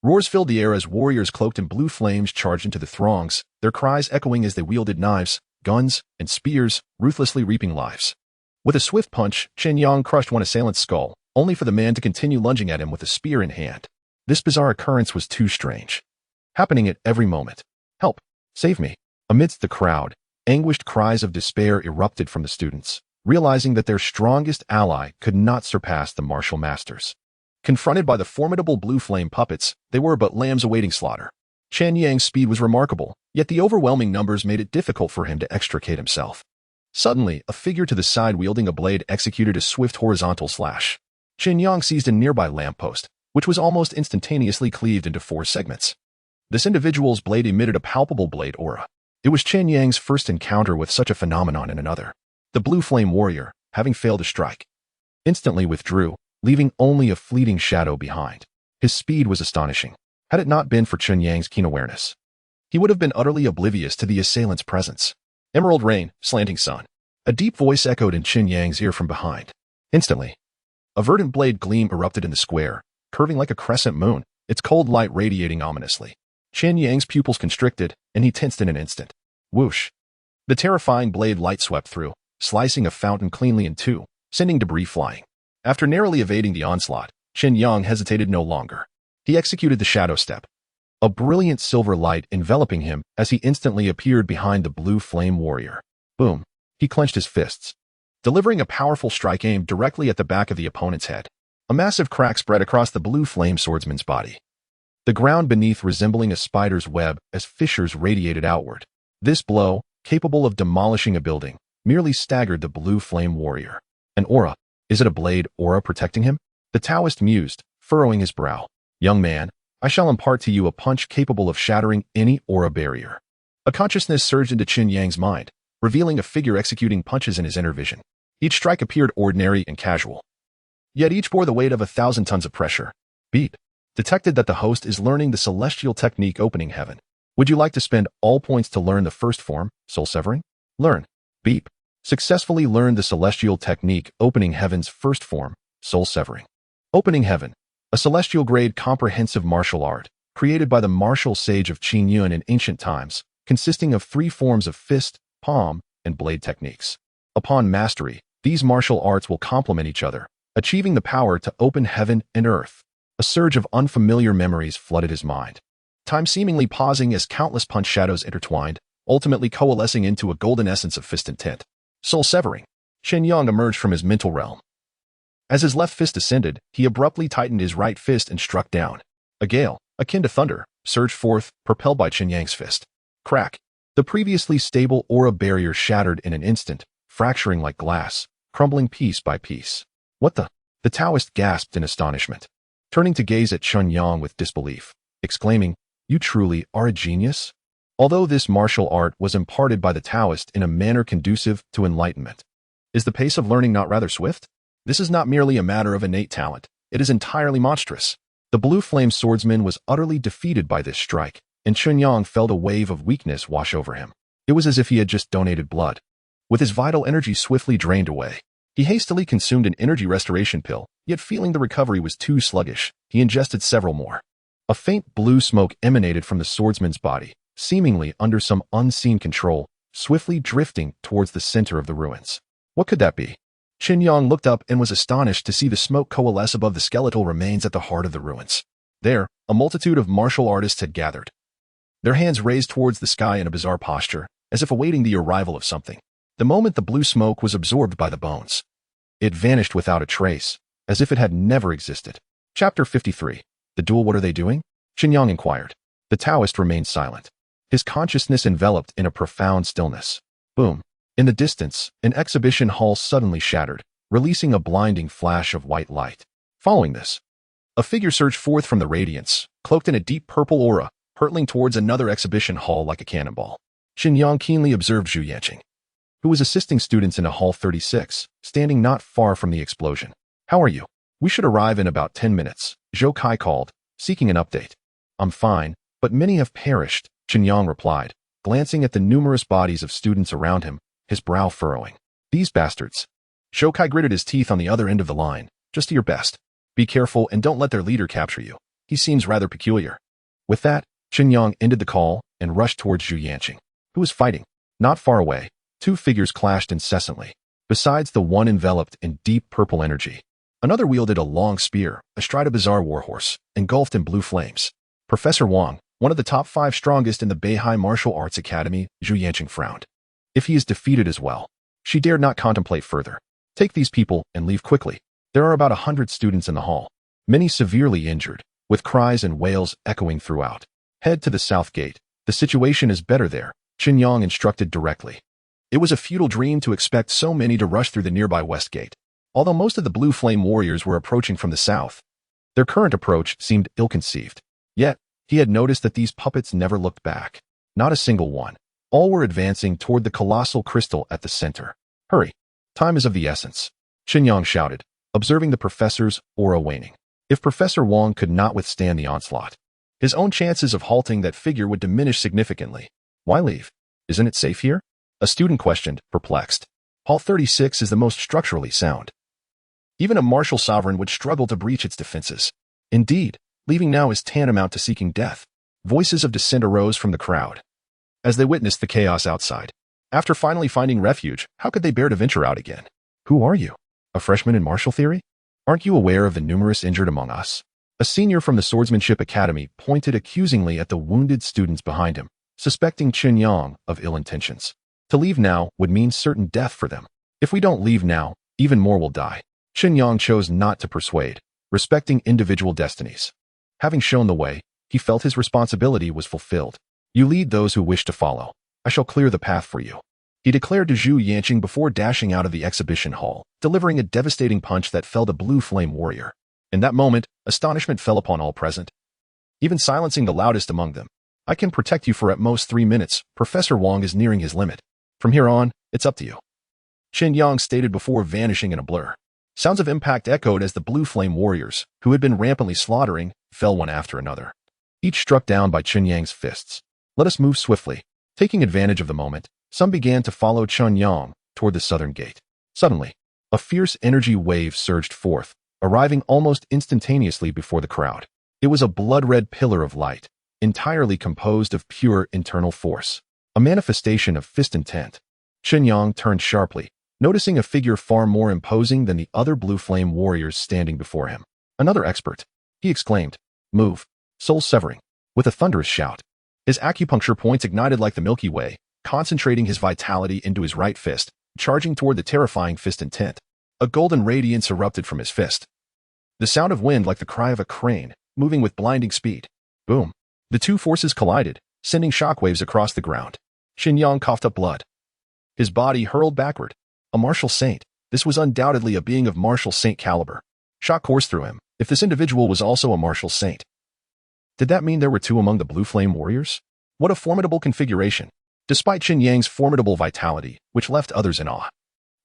Roars filled the air as warriors cloaked in blue flames charged into the throngs, their cries echoing as they wielded knives, guns, and spears, ruthlessly reaping lives. With a swift punch, Chen Yang crushed one assailant's skull, only for the man to continue lunging at him with a spear in hand. This bizarre occurrence was too strange. Happening at every moment. Help! Save me! Amidst the crowd, anguished cries of despair erupted from the students, realizing that their strongest ally could not surpass the martial masters. Confronted by the formidable blue flame puppets, they were but lambs awaiting slaughter. Chen Yang's speed was remarkable, yet the overwhelming numbers made it difficult for him to extricate himself. Suddenly, a figure to the side wielding a blade executed a swift horizontal slash. Chen Yang seized a nearby lamppost, which was almost instantaneously cleaved into 4 segments. This individual's blade emitted a palpable blade aura. It was Chen Yang's first encounter with such a phenomenon in another. The blue flame warrior, having failed to strike, instantly withdrew, leaving only a fleeting shadow behind. His speed was astonishing. Had it not been for Chen Yang's keen awareness, he would have been utterly oblivious to the assailant's presence. Emerald rain, slanting sun. A deep voice echoed in Chen Yang's ear from behind. Instantly, a verdant blade gleam erupted in the square, curving like a crescent moon, its cold light radiating ominously. Chen Yang's pupils constricted, and he tensed in an instant. Whoosh! The terrifying blade light swept through, slicing a fountain cleanly in 2, sending debris flying. After narrowly evading the onslaught, Chen Yang hesitated no longer. He executed the shadow step. A brilliant silver light enveloping him as he instantly appeared behind the blue flame warrior. Boom! He clenched his fists, delivering a powerful strike aimed directly at the back of the opponent's head. A massive crack spread across the blue flame swordsman's body, the ground beneath resembling a spider's web as fissures radiated outward. This blow, capable of demolishing a building, merely staggered the blue flame warrior. An aura. Is it a blade aura protecting him? The Taoist mused, furrowing his brow. Young man, I shall impart to you a punch capable of shattering any aura barrier. A consciousness surged into Chen Yang's mind, revealing a figure executing punches in his inner vision. Each strike appeared ordinary and casual, yet each bore the weight of 1,000 tons of pressure. Beep. Detected that the host is learning the celestial technique opening heaven. Would you like to spend all points to learn the first form, soul severing? Learn. Beep. Successfully learned the celestial technique opening heaven's first form, soul severing. Opening heaven, a celestial grade comprehensive martial art, created by the martial sage of Qin Yun in ancient times, consisting of 3 forms of fist, palm, and blade techniques. Upon mastery, these martial arts will complement each other, achieving the power to open heaven and earth. A surge of unfamiliar memories flooded his mind. Time seemingly pausing as countless punch shadows intertwined, ultimately coalescing into a golden essence of fist intent. Soul severing. Chen Yang emerged from his mental realm. As his left fist ascended, he abruptly tightened his right fist and struck down. A gale, akin to thunder, surged forth, propelled by Chen Yang's fist. Crack. The previously stable aura barrier shattered in an instant, fracturing like glass, crumbling piece by piece. What the? The Taoist gasped in astonishment, turning to gaze at Chen Yang with disbelief, exclaiming, You truly are a genius? Although this martial art was imparted by the Taoist in a manner conducive to enlightenment, is the pace of learning not rather swift? This is not merely a matter of innate talent, it is entirely monstrous. The blue flame swordsman was utterly defeated by this strike, and Chen Yang felt a wave of weakness wash over him. It was as if he had just donated blood. With his vital energy swiftly drained away, he hastily consumed an energy restoration pill, yet feeling the recovery was too sluggish, he ingested several more. A faint blue smoke emanated from the swordsman's body, seemingly under some unseen control, swiftly drifting towards the center of the ruins. What could that be? Chen Yang looked up and was astonished to see the smoke coalesce above the skeletal remains at the heart of the ruins. There, a multitude of martial artists had gathered, their hands raised towards the sky in a bizarre posture, as if awaiting the arrival of something. The moment the blue smoke was absorbed by the bones, it vanished without a trace, as if it had never existed. Chapter 53. The duel. What are they doing? Chen Yang inquired. The Taoist remained silent, his consciousness enveloped in a profound stillness. Boom. In the distance, an exhibition hall suddenly shattered, releasing a blinding flash of white light. Following this, A figure surged forth from the radiance, cloaked in a deep purple aura, hurtling towards another exhibition hall like a cannonball. Chen Yang keenly observed Zhu Yanqing, who was assisting students in a Hall 36, standing not far from the explosion. "How are you? We should arrive in about 10 minutes, Zhou Kai called, seeking an update. "I'm fine, but many have perished," Chen Yang replied, glancing at the numerous bodies of students around him, his brow furrowing. "These bastards." Zhou Kai gritted his teeth on the other end of the line. "Just do your best. Be careful and don't let their leader capture you. He seems rather peculiar." With that, Chen Yang ended the call and rushed towards Zhu Yanqing, who was fighting. Not far away, two figures clashed incessantly. Besides the one enveloped in deep purple energy, another wielded a long spear, astride a bizarre warhorse, engulfed in blue flames. Professor Wang, one of the top 5 strongest in the Beihai Martial Arts Academy, Zhu Yanqing frowned. If he is defeated as well, she dared not contemplate further. Take these people and leave quickly. There are about 100 students in the hall, many severely injured, with cries and wails echoing throughout. Head to the south gate. The situation is better there, Chen Yang instructed directly. It was a futile dream to expect so many to rush through the nearby west gate. Although most of the blue flame warriors were approaching from the south, their current approach seemed ill-conceived. Yet, he had noticed that these puppets never looked back. Not a single one. All were advancing toward the colossal crystal at the center. "Hurry. Time is of the essence," Chen Yang shouted, observing the professor's aura waning. If Professor Wang could not withstand the onslaught, his own chances of halting that figure would diminish significantly. "Why leave? Isn't it safe here?" a student questioned, perplexed. Hall 36 is the most structurally sound. Even a martial sovereign would struggle to breach its defenses. Indeed, leaving now is tantamount to seeking death. Voices of dissent arose from the crowd as they witnessed the chaos outside. After finally finding refuge, how could they bear to venture out again? "Who are you? A freshman in martial theory? Aren't you aware of the numerous injured among us?" A senior from the Swordsmanship Academy pointed accusingly at the wounded students behind him, suspecting Chen Yang of ill intentions. To leave now would mean certain death for them. If we don't leave now, even more will die. Chen Yang chose not to persuade, respecting individual destinies. Having shown the way, he felt his responsibility was fulfilled. "You lead those who wish to follow. I shall clear the path for you," he declared to Zhu Yanqing before dashing out of the exhibition hall, delivering a devastating punch that felled a blue flame warrior. In that moment, astonishment fell upon all present, even silencing the loudest among them. "I can protect you for at most 3 minutes. Professor Wang is nearing his limit. From here on, it's up to you," Chen Yang stated before vanishing in a blur. Sounds of impact echoed as the blue flame warriors, who had been rampantly slaughtering, fell one after another, each struck down by Chen Yang's fists. "Let us move swiftly." Taking advantage of the moment, some began to follow Chen Yang toward the southern gate. Suddenly, a fierce energy wave surged forth, arriving almost instantaneously before the crowd. It was a blood-red pillar of light, entirely composed of pure internal force, a manifestation of fist intent. Chen Yang turned sharply, noticing a figure far more imposing than the other blue flame warriors standing before him. "Another expert," he exclaimed. "Move." Soul severing. With a thunderous shout, his acupuncture points ignited like the Milky Way, concentrating his vitality into his right fist, charging toward the terrifying fist intent. A golden radiance erupted from his fist, the sound of wind like the cry of a crane, moving with blinding speed. Boom. The two forces collided, sending shockwaves across the ground. Chen Yang coughed up blood. His body hurled backward. A martial saint. This was undoubtedly a being of martial saint caliber. Shock coursed through him. If this individual was also a martial saint, did that mean there were 2 among the blue flame warriors? What a formidable configuration. Despite Chen Yang's formidable vitality, which left others in awe,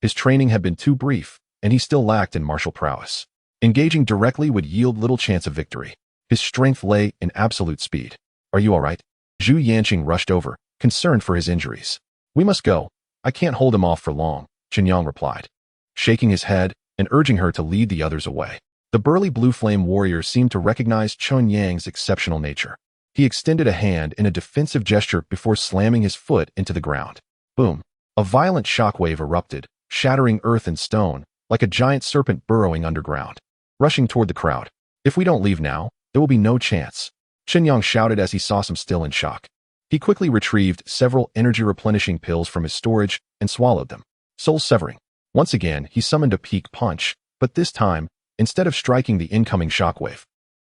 his training had been too brief, and he still lacked in martial prowess. Engaging directly would yield little chance of victory. His strength lay in absolute speed. "Are you all right?" Zhu Yanqing rushed over, concerned for his injuries. "We must go. I can't hold him off for long," Chen Yang replied, shaking his head and urging her to lead the others away. The burly blue flame warrior seemed to recognize Chen Yang's exceptional nature. He extended a hand in a defensive gesture before slamming his foot into the ground. Boom. A violent shockwave erupted, shattering earth and stone, like a giant serpent burrowing underground, rushing toward the crowd. "If we don't leave now, there will be no chance," Chen Yang shouted as he saw some still in shock. He quickly retrieved several energy-replenishing pills from his storage and swallowed them. Soul severing. Once again, he summoned a peak punch, but this time, instead of striking the incoming shockwave,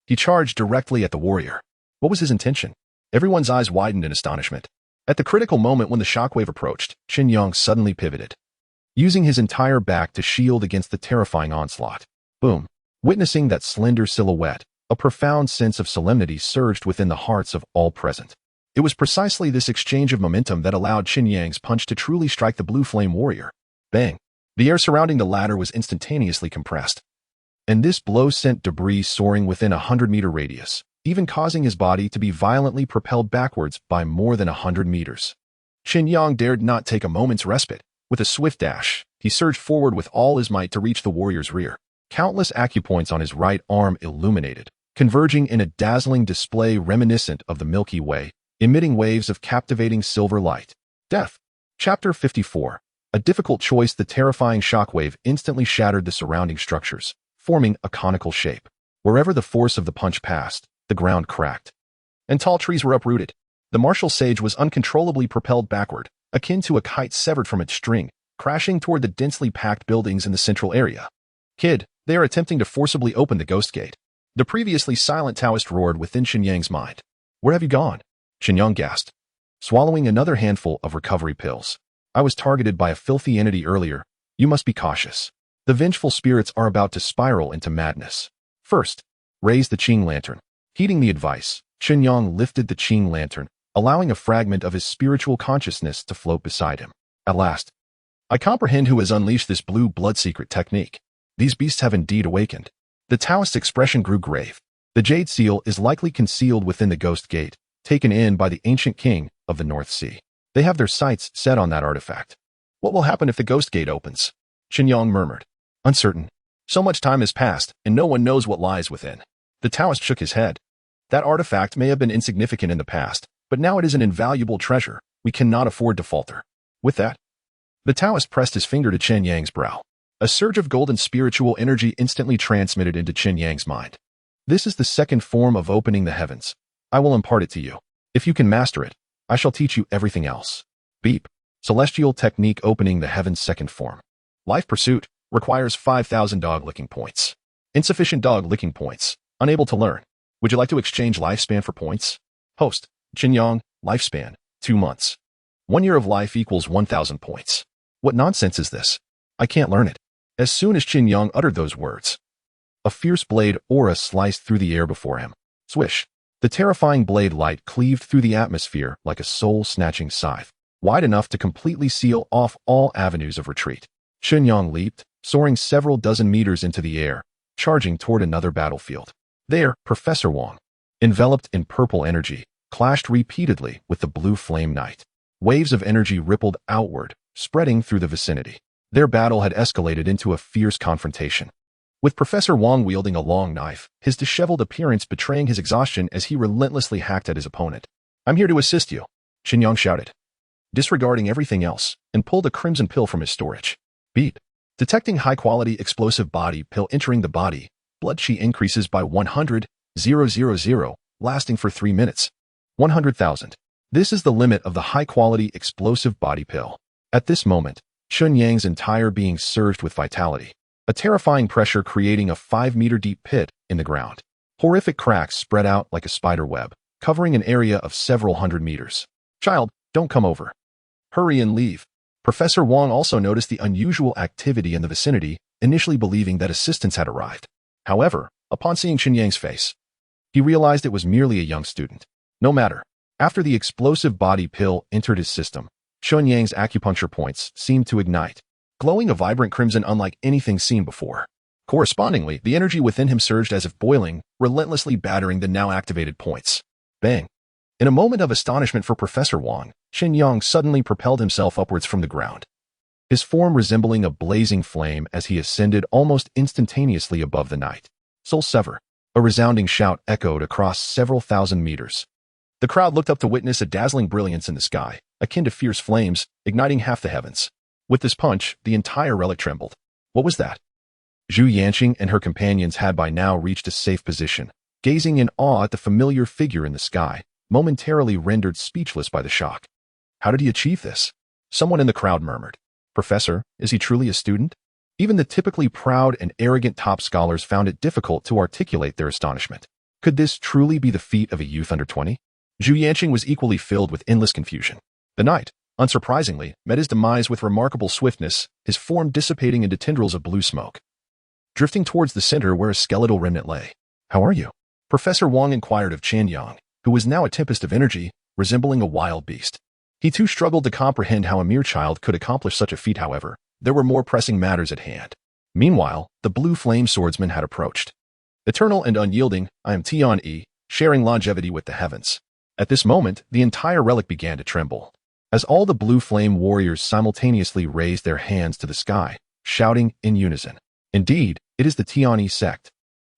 he charged directly at the warrior. What was his intention? Everyone's eyes widened in astonishment. At the critical moment when the shockwave approached, Chen Yang suddenly pivoted, using his entire back to shield against the terrifying onslaught. Boom. Witnessing that slender silhouette, A profound sense of solemnity surged within the hearts of all present. It was precisely this exchange of momentum that allowed Chen Yang's punch to truly strike the blue flame warrior. Bang! The air surrounding the latter was instantaneously compressed, and this blow sent debris soaring within a 100-meter radius, even causing his body to be violently propelled backwards by more than 100 meters. Chen Yang dared not take a moment's respite. With a swift dash, he surged forward with all his might to reach the warrior's rear. Countless acupoints on his right arm illuminated, converging in a dazzling display reminiscent of the Milky Way, emitting waves of captivating silver light. Death. Chapter 54. A difficult choice. The terrifying shockwave instantly shattered the surrounding structures, forming a conical shape. Wherever the force of the punch passed, the ground cracked, and tall trees were uprooted. The martial sage was uncontrollably propelled backward, akin to a kite severed from its string, crashing toward the densely packed buildings in the central area. Kid, they are attempting to forcibly open the ghost gate. The previously silent Taoist roared within Chen Yang's mind. Where have you gone? Chen Yang gasped, swallowing another handful of recovery pills. I was targeted by a filthy entity earlier. You must be cautious. The vengeful spirits are about to spiral into madness. First, raise the Qing lantern. Heeding the advice, Chen Yang lifted the Qing lantern, allowing a fragment of his spiritual consciousness to float beside him. At last, I comprehend who has unleashed this blue blood secret technique. These beasts have indeed awakened. The Taoist's expression grew grave. The jade seal is likely concealed within the ghost gate, taken in by the ancient king of the North Sea. They have their sights set on that artifact. What will happen if the ghost gate opens? Chen Yang murmured. Uncertain. So much time has passed, and no one knows what lies within. The Taoist shook his head. That artifact may have been insignificant in the past, but now it is an invaluable treasure. We cannot afford to falter. With that, the Taoist pressed his finger to Chen Yang's brow. A surge of golden spiritual energy instantly transmitted into Chen Yang's mind. This is the second form of opening the heavens. I will impart it to you. If you can master it, I shall teach you everything else. Beep. Celestial technique opening the heavens second form. Life pursuit requires 5,000 dog licking points. Insufficient dog licking points. Unable to learn. Would you like to exchange lifespan for points? Host. Chen Yang. Lifespan. 2 months. 1 year of life equals 1,000 points. What nonsense is this? I can't learn it. As soon as Chen Yang uttered those words, a fierce blade aura sliced through the air before him. Swish. The terrifying blade light cleaved through the atmosphere like a soul-snatching scythe, wide enough to completely seal off all avenues of retreat. Chen Yang leaped, soaring several dozen meters into the air, charging toward another battlefield. There, Professor Wang, enveloped in purple energy, clashed repeatedly with the blue flame knight. Waves of energy rippled outward, spreading through the vicinity. Their battle had escalated into a fierce confrontation, with Professor Wang wielding a long knife, his disheveled appearance betraying his exhaustion as he relentlessly hacked at his opponent. I'm here to assist you, Chen Yang shouted, disregarding everything else, and pulled a crimson pill from his storage. Beep. Detecting high-quality explosive body pill entering the body, blood chi increases by 100,000, lasting for 3 minutes. 100,000. This is the limit of the high-quality explosive body pill. At this moment, Chen Yang's entire being surged with vitality, a terrifying pressure creating a 5-meter-deep pit in the ground. Horrific cracks spread out like a spider web, covering an area of several hundred meters. Child, don't come over. Hurry and leave. Professor Wang also noticed the unusual activity in the vicinity, initially believing that assistance had arrived. However, upon seeing Chen Yang's face, he realized it was merely a young student. No matter. After the explosive body pill entered his system, Chen Yang's acupuncture points seemed to ignite, glowing a vibrant crimson unlike anything seen before. Correspondingly, the energy within him surged as if boiling, relentlessly battering the now activated points. Bang! In a moment of astonishment for Professor Wang, Chen Yang suddenly propelled himself upwards from the ground, his form resembling a blazing flame as he ascended almost instantaneously above the night. Soul Sever. A resounding shout echoed across several thousand meters. The crowd looked up to witness a dazzling brilliance in the sky, akin to fierce flames, igniting half the heavens. With this punch, the entire relic trembled. What was that? Zhu Yanqing and her companions had by now reached a safe position, gazing in awe at the familiar figure in the sky, momentarily rendered speechless by the shock. How did he achieve this? Someone in the crowd murmured. Professor, is he truly a student? Even the typically proud and arrogant top scholars found it difficult to articulate their astonishment. Could this truly be the feat of a youth under 20? Zhu Yanqing was equally filled with endless confusion. The knight, unsurprisingly, met his demise with remarkable swiftness, his form dissipating into tendrils of blue smoke, drifting towards the center where a skeletal remnant lay. How are you? Professor Wang inquired of Chen Yang, who was now a tempest of energy, resembling a wild beast. He too struggled to comprehend how a mere child could accomplish such a feat. However, there were more pressing matters at hand. Meanwhile, the blue flame swordsman had approached. Eternal and unyielding, I am Tian-E, sharing longevity with the heavens. At this moment, the entire relic began to tremble, as all the blue flame warriors simultaneously raised their hands to the sky, shouting in unison. Indeed, it is the Tian-E sect.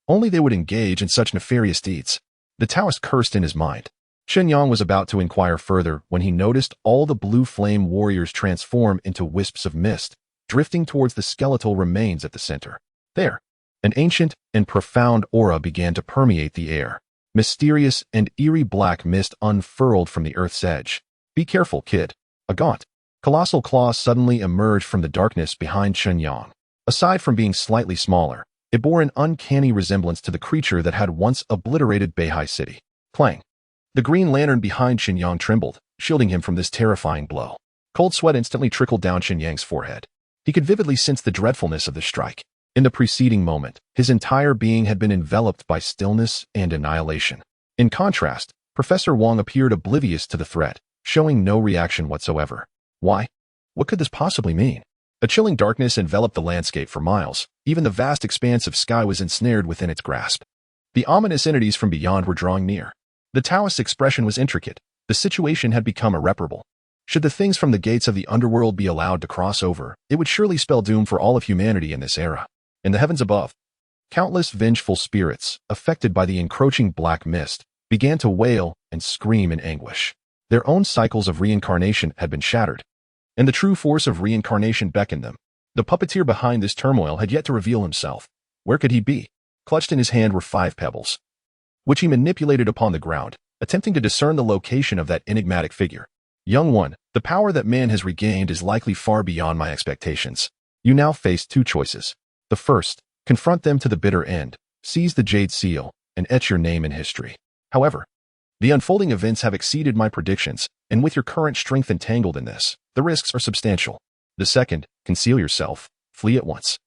Only they would engage in such nefarious deeds. The Taoist cursed in his mind. Chen Yang was about to inquire further when he noticed all the blue flame warriors transform into wisps of mist, drifting towards the skeletal remains at the center. There, an ancient and profound aura began to permeate the air. Mysterious and eerie black mist unfurled from the earth's edge. Be careful, kid. A gaunt, colossal claw suddenly emerged from the darkness behind Chen Yang. Aside from being slightly smaller, it bore an uncanny resemblance to the creature that had once obliterated Beihai City. Clang. The green lantern behind Chen Yang trembled, shielding him from this terrifying blow. Cold sweat instantly trickled down Chen Yang's forehead. He could vividly sense the dreadfulness of the strike. In the preceding moment, his entire being had been enveloped by stillness and annihilation. In contrast, Professor Wang appeared oblivious to the threat, showing no reaction whatsoever. Why? What could this possibly mean? A chilling darkness enveloped the landscape for miles. Even the vast expanse of sky was ensnared within its grasp. The ominous entities from beyond were drawing near. The Taoist's expression was intricate. The situation had become irreparable. Should the things from the gates of the underworld be allowed to cross over, it would surely spell doom for all of humanity in this era. In the heavens above, countless vengeful spirits, affected by the encroaching black mist, began to wail and scream in anguish. Their own cycles of reincarnation had been shattered, and the true force of reincarnation beckoned them. The puppeteer behind this turmoil had yet to reveal himself. Where could he be? Clutched in his hand were 5 pebbles, which he manipulated upon the ground, attempting to discern the location of that enigmatic figure. Young one, the power that man has regained is likely far beyond my expectations. You now face 2 choices. The first, confront them to the bitter end, seize the jade seal, and etch your name in history. However, the unfolding events have exceeded my predictions, and with your current strength entangled in this, the risks are substantial. The second, conceal yourself, flee at once.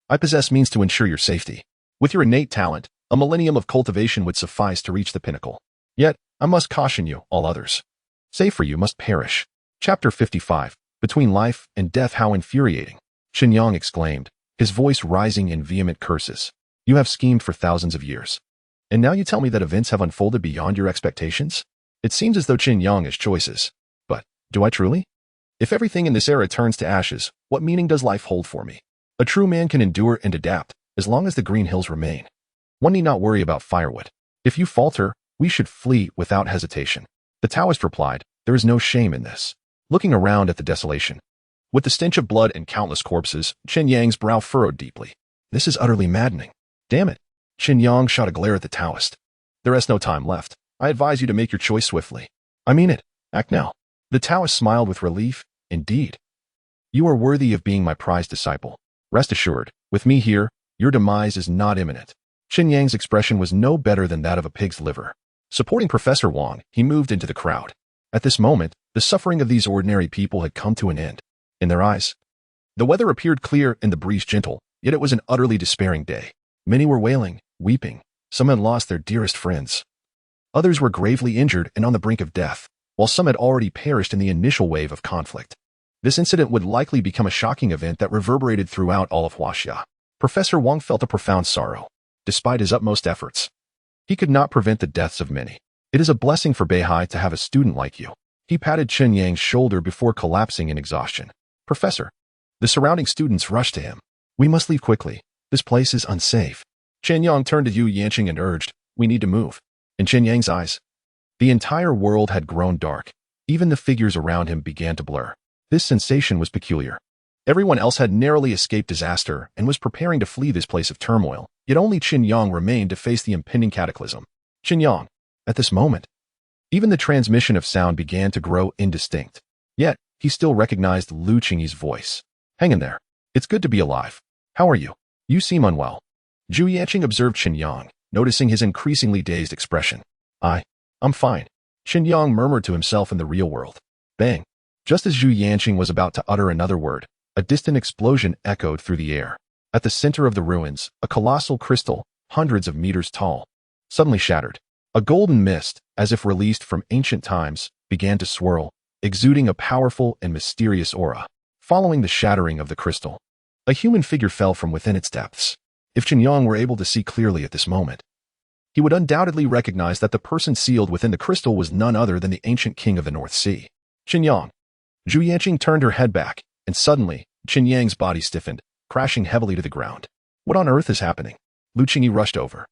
I possess means to ensure your safety. With your innate talent, a millennium of cultivation would suffice to reach the pinnacle. Yet, I must caution you, all others. Save for you must perish. Chapter 55. Between life and death, how infuriating. Chen Yang exclaimed, his voice rising in vehement curses. You have schemed for thousands of years. And now you tell me that events have unfolded beyond your expectations? It seems as though Chen Yang has choices. But, do I truly? If everything in this era turns to ashes, what meaning does life hold for me? A true man can endure and adapt, as long as the green hills remain. One need not worry about firewood. If you falter, we should flee without hesitation. The Taoist replied, there is no shame in this. Looking around at the desolation, with the stench of blood and countless corpses, Chen Yang's brow furrowed deeply. This is utterly maddening. Damn it. Chen Yang shot a glare at the Taoist. There is no time left. I advise you to make your choice swiftly. I mean it. Act now. The Taoist smiled with relief. Indeed. You are worthy of being my prized disciple. Rest assured, with me here, your demise is not imminent. Chen Yang's expression was no better than that of a pig's liver. Supporting Professor Wang, he moved into the crowd. At this moment, the suffering of these ordinary people had come to an end. In their eyes, the weather appeared clear and the breeze gentle, yet it was an utterly despairing day. Many were wailing, weeping. Some had lost their dearest friends. Others were gravely injured and on the brink of death, while some had already perished in the initial wave of conflict. This incident would likely become a shocking event that reverberated throughout all of Huaxia. Professor Wang felt a profound sorrow. Despite his utmost efforts, he could not prevent the deaths of many. It is a blessing for Beihai to have a student like you. He patted Chen Yang's shoulder before collapsing in exhaustion. Professor. The surrounding students rushed to him. We must leave quickly. This place is unsafe. Chen Yang turned to Yu Yanqing and urged, we need to move. In Chen Yang's eyes, the entire world had grown dark. Even the figures around him began to blur. This sensation was peculiar. Everyone else had narrowly escaped disaster and was preparing to flee this place of turmoil, yet only Chen Yang remained to face the impending cataclysm. Chen Yang. At this moment, even the transmission of sound began to grow indistinct. Yet, he still recognized Lu Qingyi's voice. Hang in there. It's good to be alive. How are you? You seem unwell. Zhu Yanqing observed Chen Yang, noticing his increasingly dazed expression. I'm fine. Chen Yang murmured to himself in the real world. Bang. Just as Zhu Yanqing was about to utter another word, a distant explosion echoed through the air. At the center of the ruins, a colossal crystal, hundreds of meters tall, suddenly shattered. A golden mist, as if released from ancient times, began to swirl, exuding a powerful and mysterious aura. Following the shattering of the crystal, a human figure fell from within its depths. If Chen Yang were able to see clearly at this moment, he would undoubtedly recognize that the person sealed within the crystal was none other than the ancient king of the North Sea. Chen Yang. Zhu Yanqing turned her head back, and suddenly, Chen Yang's body stiffened, crashing heavily to the ground. What on earth is happening? Lu Qingyi rushed over.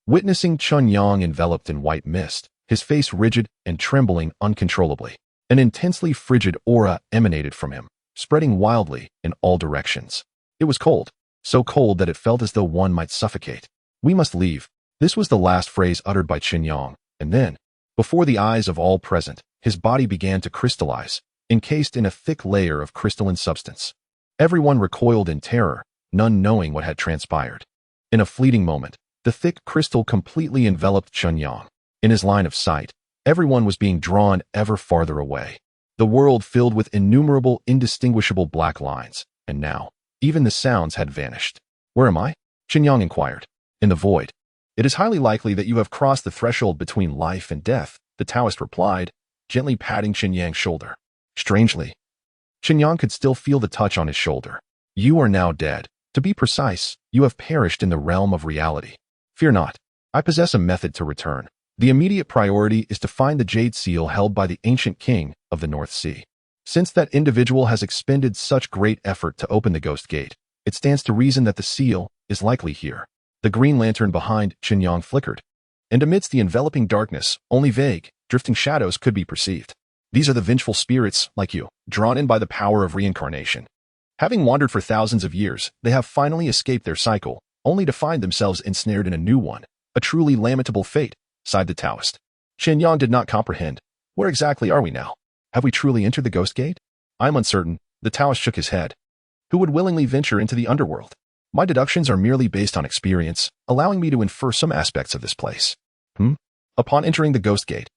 Witnessing Chen Yang enveloped in white mist, his face rigid and trembling uncontrollably, an intensely frigid aura emanated from him, spreading wildly in all directions. It was cold, so cold that it felt as though one might suffocate. We must leave. This was the last phrase uttered by Chen Yang, and then, before the eyes of all present, his body began to crystallize, encased in a thick layer of crystalline substance. Everyone recoiled in terror, none knowing what had transpired. In a fleeting moment, the thick crystal completely enveloped Chen Yang. In his line of sight, everyone was being drawn ever farther away. The world filled with innumerable indistinguishable black lines, and now, even the sounds had vanished. Where am I? Chen Yang inquired. In the void. It is highly likely that you have crossed the threshold between life and death, the Taoist replied, gently patting Chen Yang's shoulder. Strangely, Chen Yang could still feel the touch on his shoulder. You are now dead. To be precise, you have perished in the realm of reality. Fear not. I possess a method to return. The immediate priority is to find the jade seal held by the ancient king of the North Sea. Since that individual has expended such great effort to open the ghost gate, it stands to reason that the seal is likely here. The green lantern behind Chen Yang flickered, and amidst the enveloping darkness, only vague, drifting shadows could be perceived. These are the vengeful spirits, like you, drawn in by the power of reincarnation. Having wandered for thousands of years, they have finally escaped their cycle, only to find themselves ensnared in a new one. A truly lamentable fate, sighed the Taoist. Chen Yang did not comprehend. Where exactly are we now? Have we truly entered the ghost gate? I'm uncertain. The Taoist shook his head. Who would willingly venture into the underworld? My deductions are merely based on experience, allowing me to infer some aspects of this place. Upon entering the ghost gate,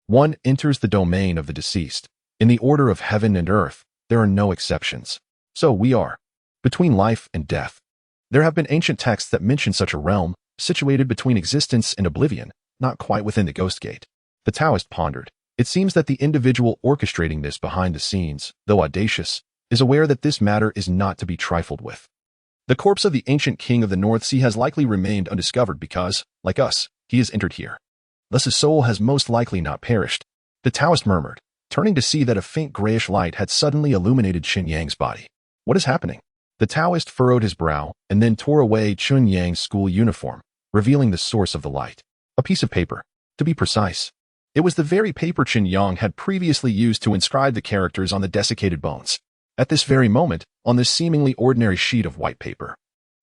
one enters the domain of the deceased. In the order of heaven and earth, there are no exceptions. So we are between life and death. There have been ancient texts that mention such a realm, situated between existence and oblivion, not quite within the ghost gate. The Taoist pondered. It seems that the individual orchestrating this behind the scenes, though audacious, is aware that this matter is not to be trifled with. The corpse of the ancient king of the North Sea has likely remained undiscovered because, like us, he has entered here. Thus his soul has most likely not perished. The Taoist murmured, turning to see that a faint grayish light had suddenly illuminated Chen Yang's body. What is happening? The Taoist furrowed his brow and then tore away Chen Yang's school uniform, revealing the source of the light. A piece of paper. To be precise, it was the very paper Chen Yang had previously used to inscribe the characters on the desiccated bones. At this very moment, on this seemingly ordinary sheet of white paper,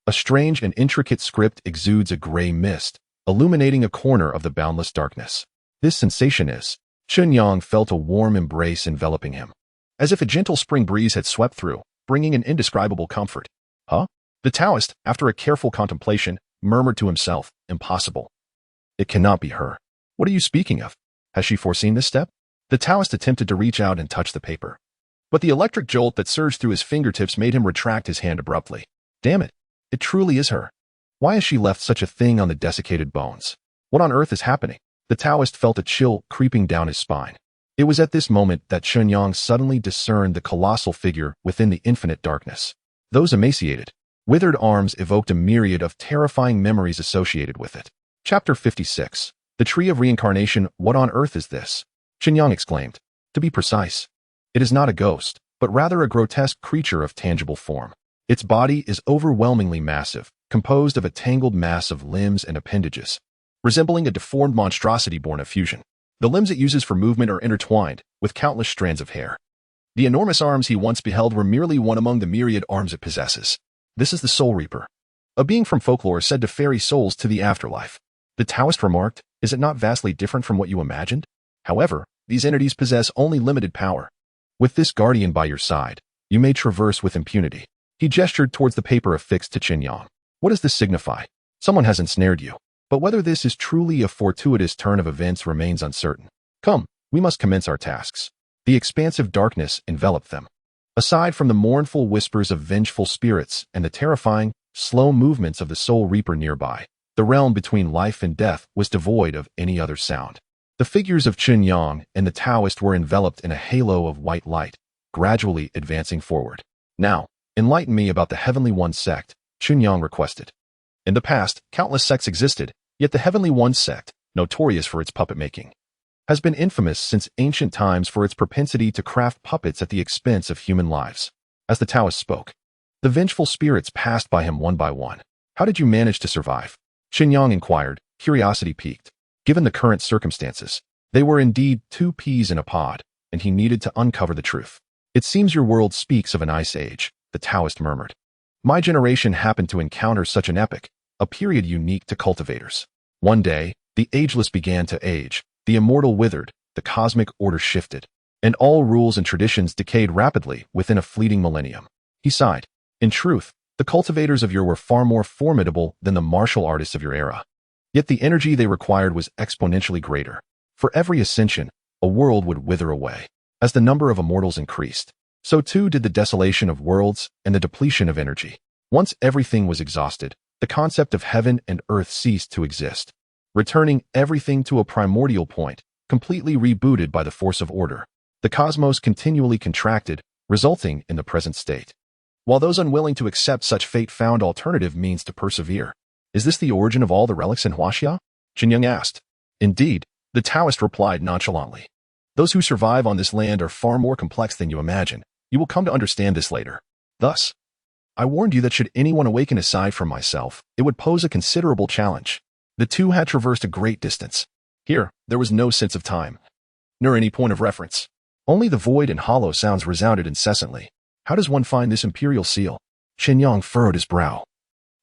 a strange and intricate script exudes a gray mist, illuminating a corner of the boundless darkness. This sensation is, Chen Yang felt a warm embrace enveloping him, as if a gentle spring breeze had swept through, bringing an indescribable comfort. Huh? The Taoist, after a careful contemplation, murmured to himself, impossible. It cannot be her. What are you speaking of? Has she foreseen this step? The Taoist attempted to reach out and touch the paper, but the electric jolt that surged through his fingertips made him retract his hand abruptly. Damn it. It truly is her. Why has she left such a thing on the desiccated bones? What on earth is happening? The Taoist felt a chill creeping down his spine. It was at this moment that Chen Yang suddenly discerned the colossal figure within the infinite darkness. Those emaciated, withered arms evoked a myriad of terrifying memories associated with it. Chapter 56. The Tree of Reincarnation. What on earth is this? Chen Yang exclaimed. To be precise, it is not a ghost, but rather a grotesque creature of tangible form. Its body is overwhelmingly massive, composed of a tangled mass of limbs and appendages, resembling a deformed monstrosity born of fusion. The limbs it uses for movement are intertwined, with countless strands of hair. The enormous arms he once beheld were merely one among the myriad arms it possesses. This is the Soul Reaper, a being from folklore said to ferry souls to the afterlife. The Taoist remarked, is it not vastly different from what you imagined? However, these entities possess only limited power. With this guardian by your side, you may traverse with impunity. He gestured towards the paper affixed to Chen Yang. What does this signify? Someone has ensnared you. But whether this is truly a fortuitous turn of events remains uncertain. Come, we must commence our tasks. The expansive darkness enveloped them. Aside from the mournful whispers of vengeful spirits and the terrifying, slow movements of the Soul Reaper nearby, The realm between life and death was devoid of any other sound. The figures of Chen Yang and the Taoist were enveloped in a halo of white light, gradually advancing forward. "Now, enlighten me about the Heavenly One sect," Chen Yang requested. In the past, countless sects existed, yet the Heavenly One sect, notorious for its puppet-making, has been infamous since ancient times for its propensity to craft puppets at the expense of human lives. As the Taoist spoke, the vengeful spirits passed by him one by one. "How did you manage to survive?" Chen Yang inquired, curiosity piqued. Given the current circumstances, they were indeed two peas in a pod, and he needed to uncover the truth. "It seems your world speaks of an ice age," the Taoist murmured. "My generation happened to encounter such an epoch, a period unique to cultivators. One day, the ageless began to age, the immortal withered, the cosmic order shifted, and all rules and traditions decayed rapidly within a fleeting millennium." He sighed. "In truth, the cultivators of yore were far more formidable than the martial artists of your era. Yet the energy they required was exponentially greater. For every ascension, a world would wither away. As the number of immortals increased, so too did the desolation of worlds and the depletion of energy. Once everything was exhausted, the concept of heaven and earth ceased to exist, returning everything to a primordial point, completely rebooted by the force of order. The cosmos continually contracted, resulting in the present state, while those unwilling to accept such fate found alternative means to persevere. "Is this the origin of all the relics in Huaxia?" Chen Yang asked. "Indeed," the Taoist replied nonchalantly. "Those who survive on this land are far more complex than you imagine. You will come to understand this later. Thus, I warned you that should anyone awaken aside from myself, it would pose a considerable challenge." The two had traversed a great distance. Here, there was no sense of time, nor any point of reference. Only the void and hollow sounds resounded incessantly. "How does one find this imperial seal?" Chen Yang furrowed his brow.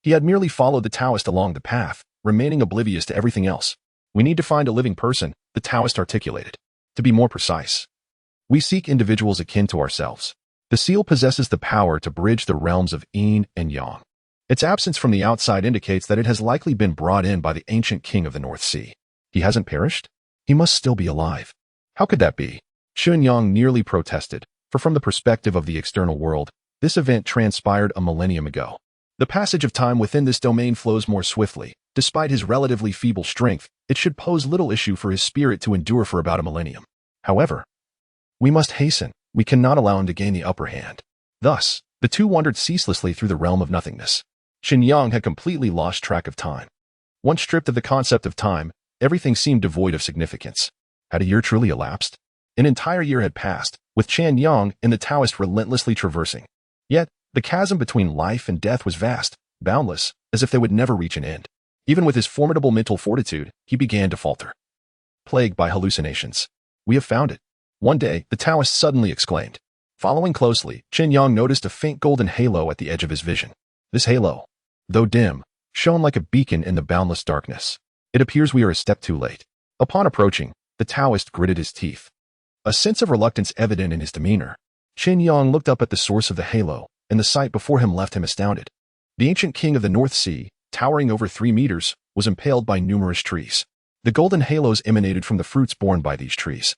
He had merely followed the Taoist along the path, remaining oblivious to everything else. "We need to find a living person," the Taoist articulated. "To be more precise, we seek individuals akin to ourselves. The seal possesses the power to bridge the realms of yin and yang. Its absence from the outside indicates that it has likely been brought in by the ancient king of the North Sea. He hasn't perished? He must still be alive. How could that be?" Chen Yang nearly protested, for from the perspective of the external world, this event transpired a millennium ago. The passage of time within this domain flows more swiftly. Despite his relatively feeble strength, it should pose little issue for his spirit to endure for about a millennium. However, we must hasten. We cannot allow him to gain the upper hand. Thus, the two wandered ceaselessly through the realm of nothingness. Chen Yang had completely lost track of time. Once stripped of the concept of time, everything seemed devoid of significance. Had a year truly elapsed? An entire year had passed, with Chen Yang and the Taoist relentlessly traversing. Yet, the chasm between life and death was vast, boundless, as if they would never reach an end. Even with his formidable mental fortitude, he began to falter. Plagued by hallucinations. "We have found it." One day, the Taoist suddenly exclaimed. Following closely, Chen Yang noticed a faint golden halo at the edge of his vision. This halo, though dim, shone like a beacon in the boundless darkness. "It appears we are a step too late." Upon approaching, the Taoist gritted his teeth, a sense of reluctance evident in his demeanor. Chen Yang looked up at the source of the halo, and the sight before him left him astounded. The ancient king of the North Sea, towering over 3 meters, was impaled by numerous trees. The golden halos emanated from the fruits borne by these trees,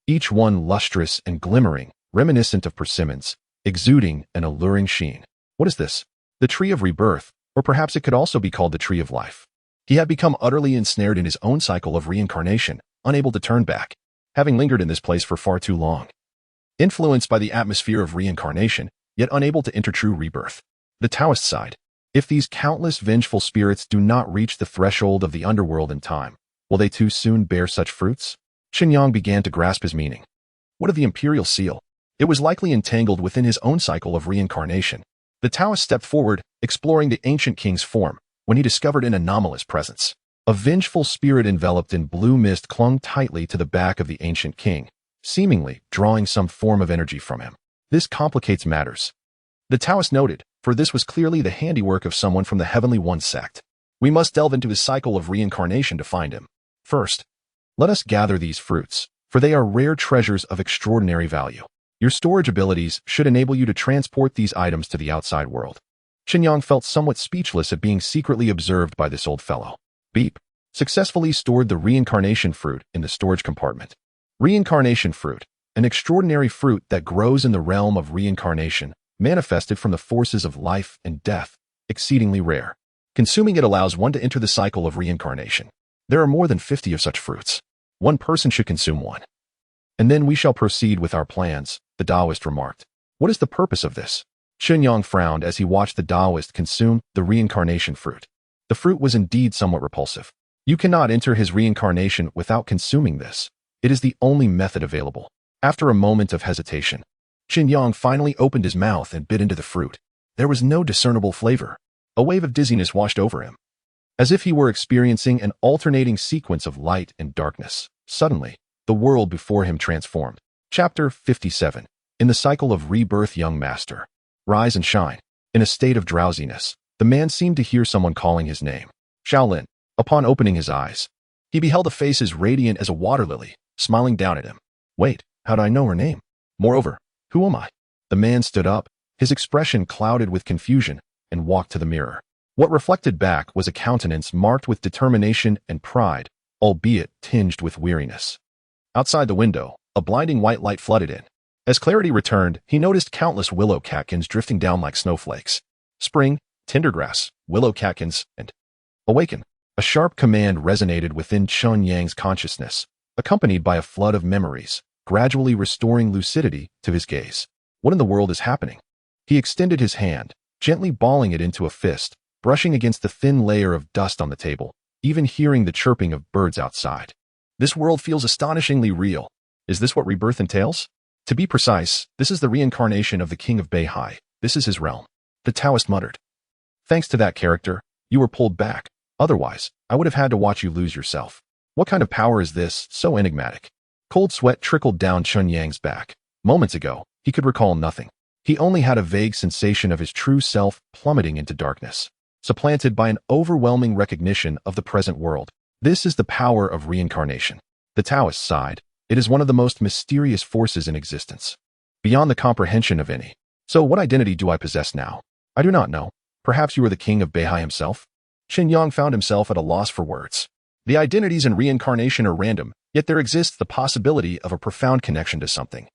each one lustrous and glimmering, reminiscent of persimmons, exuding an alluring sheen. "What is this?" "The tree of rebirth, or perhaps it could also be called the tree of life." He had become utterly ensnared in his own cycle of reincarnation, unable to turn back, having lingered in this place for far too long. Influenced by the atmosphere of reincarnation, yet unable to enter true rebirth. The Taoist sighed. If these countless vengeful spirits do not reach the threshold of the underworld in time, will they too soon bear such fruits? Chen Yang began to grasp his meaning. What of the imperial seal? It was likely entangled within his own cycle of reincarnation. The Taoist stepped forward, exploring the ancient king's form, when he discovered an anomalous presence. A vengeful spirit enveloped in blue mist clung tightly to the back of the ancient king, seemingly drawing some form of energy from him. This complicates matters, the Taoist noted, for this was clearly the handiwork of someone from the Heavenly One sect. We must delve into his cycle of reincarnation to find him. First, let us gather these fruits, for they are rare treasures of extraordinary value. Your storage abilities should enable you to transport these items to the outside world. Chen Yang felt somewhat speechless at being secretly observed by this old fellow. Beep. Successfully stored the reincarnation fruit in the storage compartment. Reincarnation fruit, an extraordinary fruit that grows in the realm of reincarnation, manifested from the forces of life and death, exceedingly rare. Consuming it allows one to enter the cycle of reincarnation. There are more than 50 of such fruits. One person should consume one. And then we shall proceed with our plans, the Taoist remarked. What is the purpose of this? Chen Yang frowned as he watched the Taoist consume the reincarnation fruit. The fruit was indeed somewhat repulsive. You cannot enter his reincarnation without consuming this. It is the only method available. After a moment of hesitation, Chen Yang finally opened his mouth and bit into the fruit. There was no discernible flavor. A wave of dizziness washed over him, as if he were experiencing an alternating sequence of light and darkness. Suddenly, the world before him transformed. Chapter 57. In the cycle of rebirth, young master. Rise and shine. In a state of drowsiness, the man seemed to hear someone calling his name. Shaolin. Upon opening his eyes, he beheld a face as radiant as a water lily, smiling down at him. Wait, how do I know her name? Moreover, who am I? The man stood up, his expression clouded with confusion, and walked to the mirror. What reflected back was a countenance marked with determination and pride, albeit tinged with weariness. Outside the window, a blinding white light flooded in. As clarity returned, he noticed countless willow catkins drifting down like snowflakes. Spring, tindergrass, willow catkins, and awaken. A sharp command resonated within Chen Yang's consciousness, accompanied by a flood of memories, gradually restoring lucidity to his gaze. What in the world is happening? He extended his hand, gently balling it into a fist, brushing against the thin layer of dust on the table, even hearing the chirping of birds outside. This world feels astonishingly real. Is this what rebirth entails? To be precise, this is the reincarnation of the king of Beihai. This is his realm. The Taoist muttered. Thanks to that character, you were pulled back. Otherwise, I would have had to watch you lose yourself. What kind of power is this, so enigmatic? Cold sweat trickled down Chen Yang's back. Moments ago, he could recall nothing. He only had a vague sensation of his true self plummeting into darkness, supplanted by an overwhelming recognition of the present world. This is the power of reincarnation. The Taoist sighed. It is one of the most mysterious forces in existence, beyond the comprehension of any. So what identity do I possess now? I do not know. Perhaps you are the king of Beihai himself? Chen Yang found himself at a loss for words. The identities in reincarnation are random, yet there exists the possibility of a profound connection to something,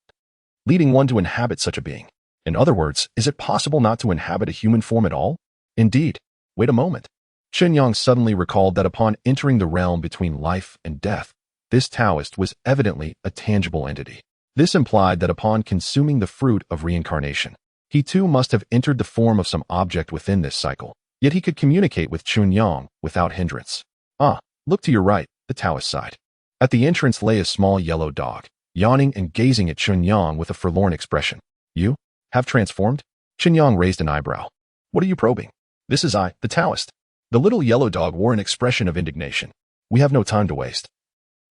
leading one to inhabit such a being. In other words, is it possible not to inhabit a human form at all? Indeed. Wait a moment. Chen Yang suddenly recalled that upon entering the realm between life and death, this Taoist was evidently a tangible entity. This implied that upon consuming the fruit of reincarnation, he too must have entered the form of some object within this cycle. Yet he could communicate with Chen Yang without hindrance. Ah, look to your right, the Taoist sighed. At the entrance lay a small yellow dog, yawning and gazing at Chen Yang with a forlorn expression. You have transformed? Chen Yang raised an eyebrow. What are you probing? This is I, the Taoist. The little yellow dog wore an expression of indignation. We have no time to waste.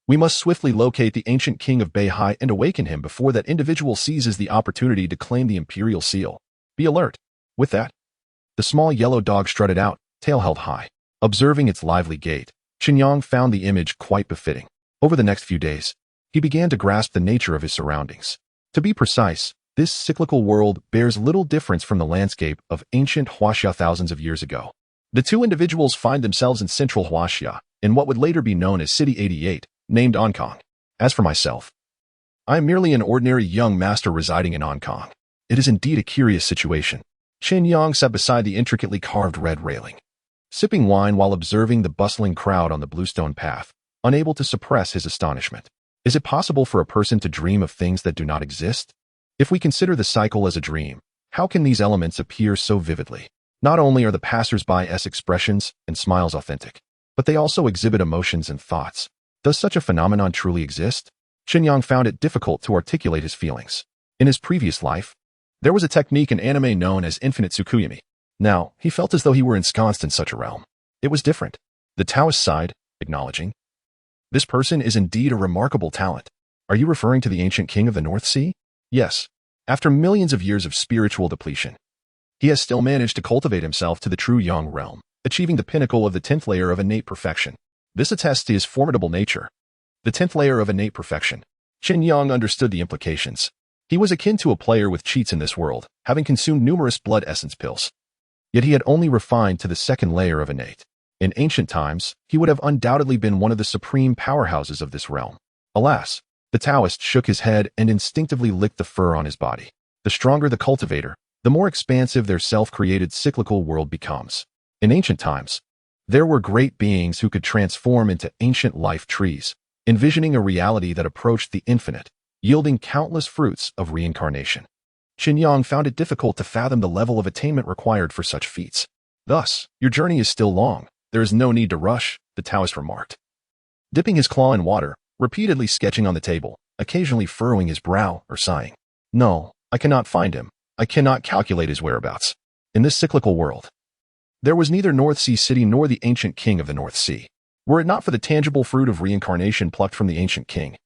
We must swiftly locate the ancient king of Beihai and awaken him before that individual seizes the opportunity to claim the imperial seal. Be alert. With that, the small yellow dog strutted out, tail held high. Observing its lively gait, Chen Yang found the image quite befitting. Over the next few days, he began to grasp the nature of his surroundings. To be precise, this cyclical world bears little difference from the landscape of ancient Huaxia thousands of years ago. The two individuals find themselves in central Huaxia, in what would later be known as City 88, named Ankang. As for myself, I am merely an ordinary young master residing in Ankang. It is indeed a curious situation. Chen Yang sat beside the intricately carved red railing, sipping wine while observing the bustling crowd on the bluestone path, unable to suppress his astonishment. Is it possible for a person to dream of things that do not exist? If we consider the cycle as a dream, how can these elements appear so vividly? Not only are the passers-by's expressions and smiles authentic, but they also exhibit emotions and thoughts. Does such a phenomenon truly exist? Chen Yang found it difficult to articulate his feelings. In his previous life, there was a technique in anime known as infinite Tsukuyomi. Now, he felt as though he were ensconced in such a realm. It was different. The Taoist sighed, acknowledging, this person is indeed a remarkable talent. Are you referring to the ancient king of the North Sea? Yes. After millions of years of spiritual depletion, he has still managed to cultivate himself to the true Yang realm, achieving the pinnacle of the 10th layer of innate perfection. This attests to his formidable nature. The 10th layer of innate perfection. Chen Yang understood the implications. He was akin to a player with cheats in this world, having consumed numerous blood essence pills. Yet he had only refined to the 2nd layer of innate. In ancient times, he would have undoubtedly been one of the supreme powerhouses of this realm. Alas, the Taoist shook his head and instinctively licked the fur on his body. The stronger the cultivator, the more expansive their self-created cyclical world becomes. In ancient times, there were great beings who could transform into ancient life trees, envisioning a reality that approached the infinite, yielding countless fruits of reincarnation. Chen Yang found it difficult to fathom the level of attainment required for such feats. Thus, your journey is still long. There is no need to rush, the Taoist remarked. Dipping his claw in water, repeatedly sketching on the table, occasionally furrowing his brow or sighing. No, I cannot find him. I cannot calculate his whereabouts. In this cyclical world, there was neither North Sea City nor the ancient king of the North Sea. Were it not for the tangible fruit of reincarnation plucked from the ancient king,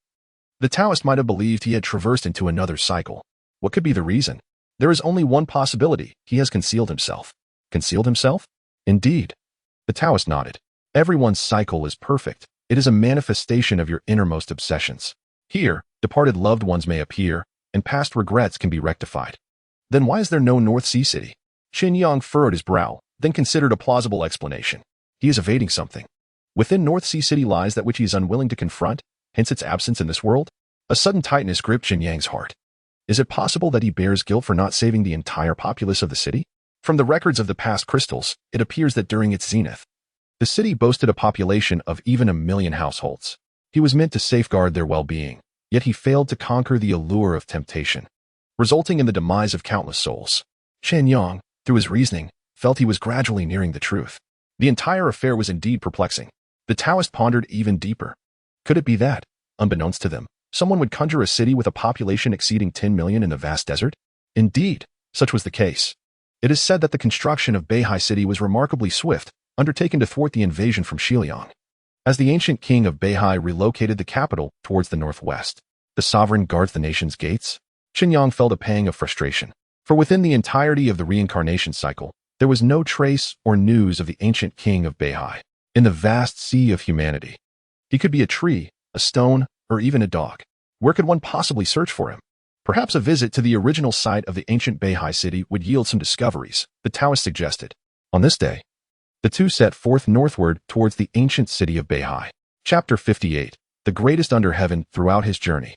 the Taoist might have believed he had traversed into another cycle. What could be the reason? There is only one possibility. He has concealed himself. Concealed himself? Indeed. The Taoist nodded. Everyone's cycle is perfect. It is a manifestation of your innermost obsessions. Here, departed loved ones may appear, and past regrets can be rectified. Then why is there no North Sea City? Chen Yang furrowed his brow, then considered a plausible explanation. He is evading something. Within North Sea City lies that which he is unwilling to confront, hence its absence in this world. A sudden tightness gripped Chen Yang's heart. Is it possible that he bears guilt for not saving the entire populace of the city? From the records of the past crystals, it appears that during its zenith, the city boasted a population of even 1 million households. He was meant to safeguard their well-being, yet he failed to conquer the allure of temptation, resulting in the demise of countless souls. Chen Yang, through his reasoning, felt he was gradually nearing the truth. The entire affair was indeed perplexing. The Taoist pondered even deeper. Could it be that, unbeknownst to them, someone would conjure a city with a population exceeding 10 million in the vast desert? Indeed, such was the case. It is said that the construction of Beihai City was remarkably swift, undertaken to thwart the invasion from Xiliang. As the ancient king of Beihai relocated the capital towards the northwest, the sovereign guards the nation's gates. Chen Yang felt a pang of frustration. For within the entirety of the reincarnation cycle, there was no trace or news of the ancient king of Beihai. In the vast sea of humanity, he could be a tree, a stone, or even a dog. Where could one possibly search for him? Perhaps a visit to the original site of the ancient Beihai city would yield some discoveries, the Taoist suggested. On this day, the two set forth northward towards the ancient city of Beihai. Chapter 58, the greatest under heaven. Throughout his journey,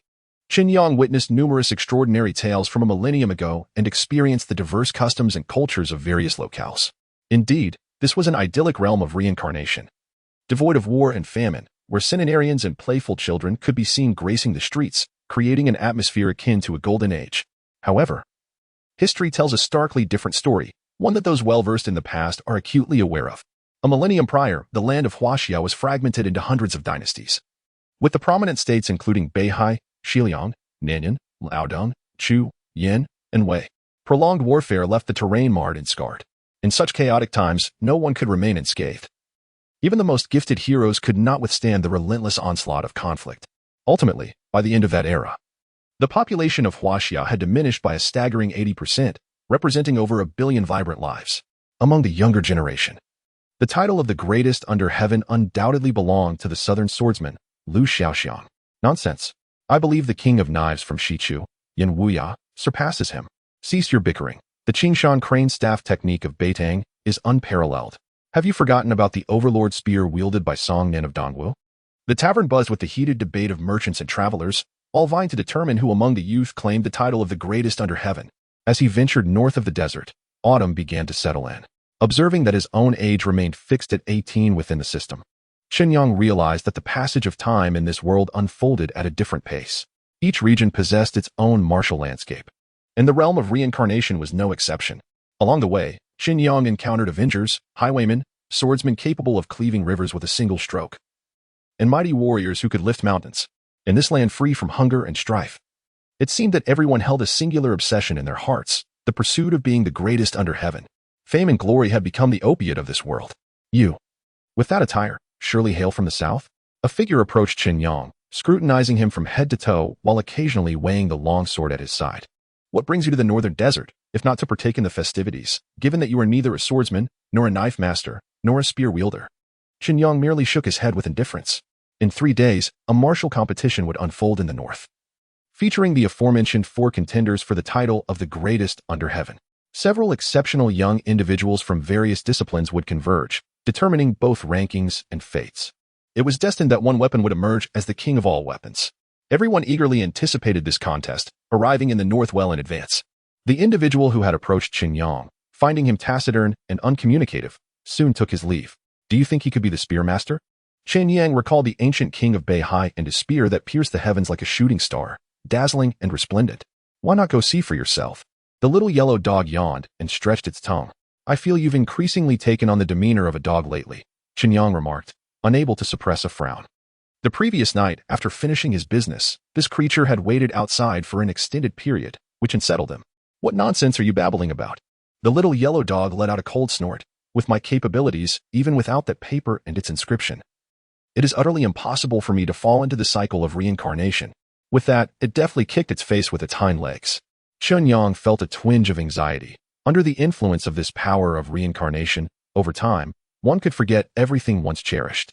Chen Yang witnessed numerous extraordinary tales from a millennium ago and experienced the diverse customs and cultures of various locales. Indeed, this was an idyllic realm of reincarnation, devoid of war and famine, where centenarians and playful children could be seen gracing the streets, creating an atmosphere akin to a golden age. However, history tells a starkly different story, one that those well-versed in the past are acutely aware of. A millennium prior, the land of Huaxia was fragmented into hundreds of dynasties, with the prominent states including Beihai, Xiliang, Nanyuan, Liaodong, Chu, Yin, and Wei. Prolonged warfare left the terrain marred and scarred. In such chaotic times, no one could remain unscathed. Even the most gifted heroes could not withstand the relentless onslaught of conflict. Ultimately, by the end of that era, the population of Huaxia had diminished by a staggering 80%, representing over 1 billion vibrant lives. Among the younger generation, the title of the greatest under heaven undoubtedly belonged to the southern swordsman, Lu Xiaoxiang. Nonsense. I believe the king of knives from Shichu, Yin Wuya, surpasses him. Cease your bickering. The Qingshan crane staff technique of Beitang is unparalleled. Have you forgotten about the overlord spear wielded by Song Nen of Dongwu? The tavern buzzed with the heated debate of merchants and travelers, all vying to determine who among the youth claimed the title of the greatest under heaven. As he ventured north of the desert, autumn began to settle in. Observing that his own age remained fixed at 18 within the system, Chen Yang realized that the passage of time in this world unfolded at a different pace. Each region possessed its own martial landscape, and the realm of reincarnation was no exception. Along the way, Chen Yang encountered avengers, highwaymen, swordsmen capable of cleaving rivers with a single stroke, and mighty warriors who could lift mountains. In this land free from hunger and strife, it seemed that everyone held a singular obsession in their hearts, the pursuit of being the greatest under heaven. Fame and glory had become the opiate of this world. You, with that attire, surely hail from the south? A figure approached Chen Yang, scrutinizing him from head to toe while occasionally weighing the long sword at his side. What brings you to the northern desert, if not to partake in the festivities, given that you are neither a swordsman, nor a knife master, nor a spear wielder? Chen Yang merely shook his head with indifference. In 3 days, a martial competition would unfold in the north, featuring the aforementioned 4 contenders for the title of the greatest under heaven. Several exceptional young individuals from various disciplines would converge, determining both rankings and fates. It was destined that one weapon would emerge as the king of all weapons. Everyone eagerly anticipated this contest, arriving in the north well in advance. The individual who had approached Chen Yang, finding him taciturn and uncommunicative, soon took his leave. Do you think he could be the spearmaster? Chen Yang recalled the ancient king of Beihai and his spear that pierced the heavens like a shooting star, dazzling and resplendent. Why not go see for yourself? The little yellow dog yawned and stretched its tongue. I feel you've increasingly taken on the demeanor of a dog lately, Chen Yang remarked, unable to suppress a frown. The previous night, after finishing his business, this creature had waited outside for an extended period, which unsettled him. What nonsense are you babbling about? The little yellow dog let out a cold snort. With my capabilities, even without that paper and its inscription, it is utterly impossible for me to fall into the cycle of reincarnation. With that, it deftly kicked its face with its hind legs. Chen Yang felt a twinge of anxiety. Under the influence of this power of reincarnation, over time, one could forget everything once cherished,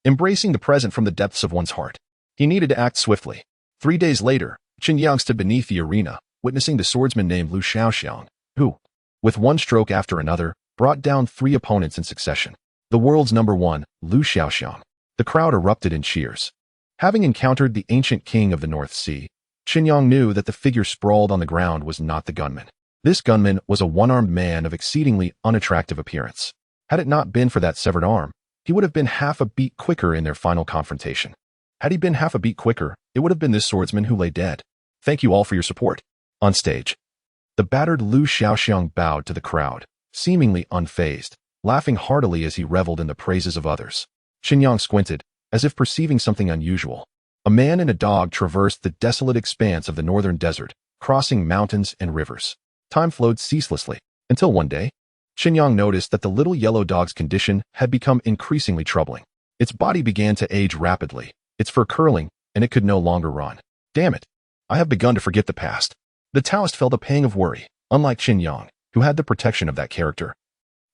embracing the present from the depths of one's heart. He needed to act swiftly. 3 days later, Chen Yang stood beneath the arena, witnessing the swordsman named Lu Xiaoxiang, who, with one stroke after another, brought down 3 opponents in succession. The world's #1, Lu Xiaoxiang. The crowd erupted in cheers. Having encountered the ancient king of the North Sea, Chen Yang knew that the figure sprawled on the ground was not the gunman. This gunman was a one-armed man of exceedingly unattractive appearance. Had it not been for that severed arm, he would have been half a beat quicker in their final confrontation. Had he been half a beat quicker, it would have been this swordsman who lay dead. Thank you all for your support. On stage, the battered Lu Xiaoxiang bowed to the crowd, seemingly unfazed, laughing heartily as he reveled in the praises of others. Chen Yang squinted, as if perceiving something unusual. A man and a dog traversed the desolate expanse of the northern desert, crossing mountains and rivers. Time flowed ceaselessly, until one day, Chen Yang noticed that the little yellow dog's condition had become increasingly troubling. Its body began to age rapidly, its fur curling, and it could no longer run. Damn it! I have begun to forget the past. The Taoist felt a pang of worry. Unlike Chen Yang, who had the protection of that character,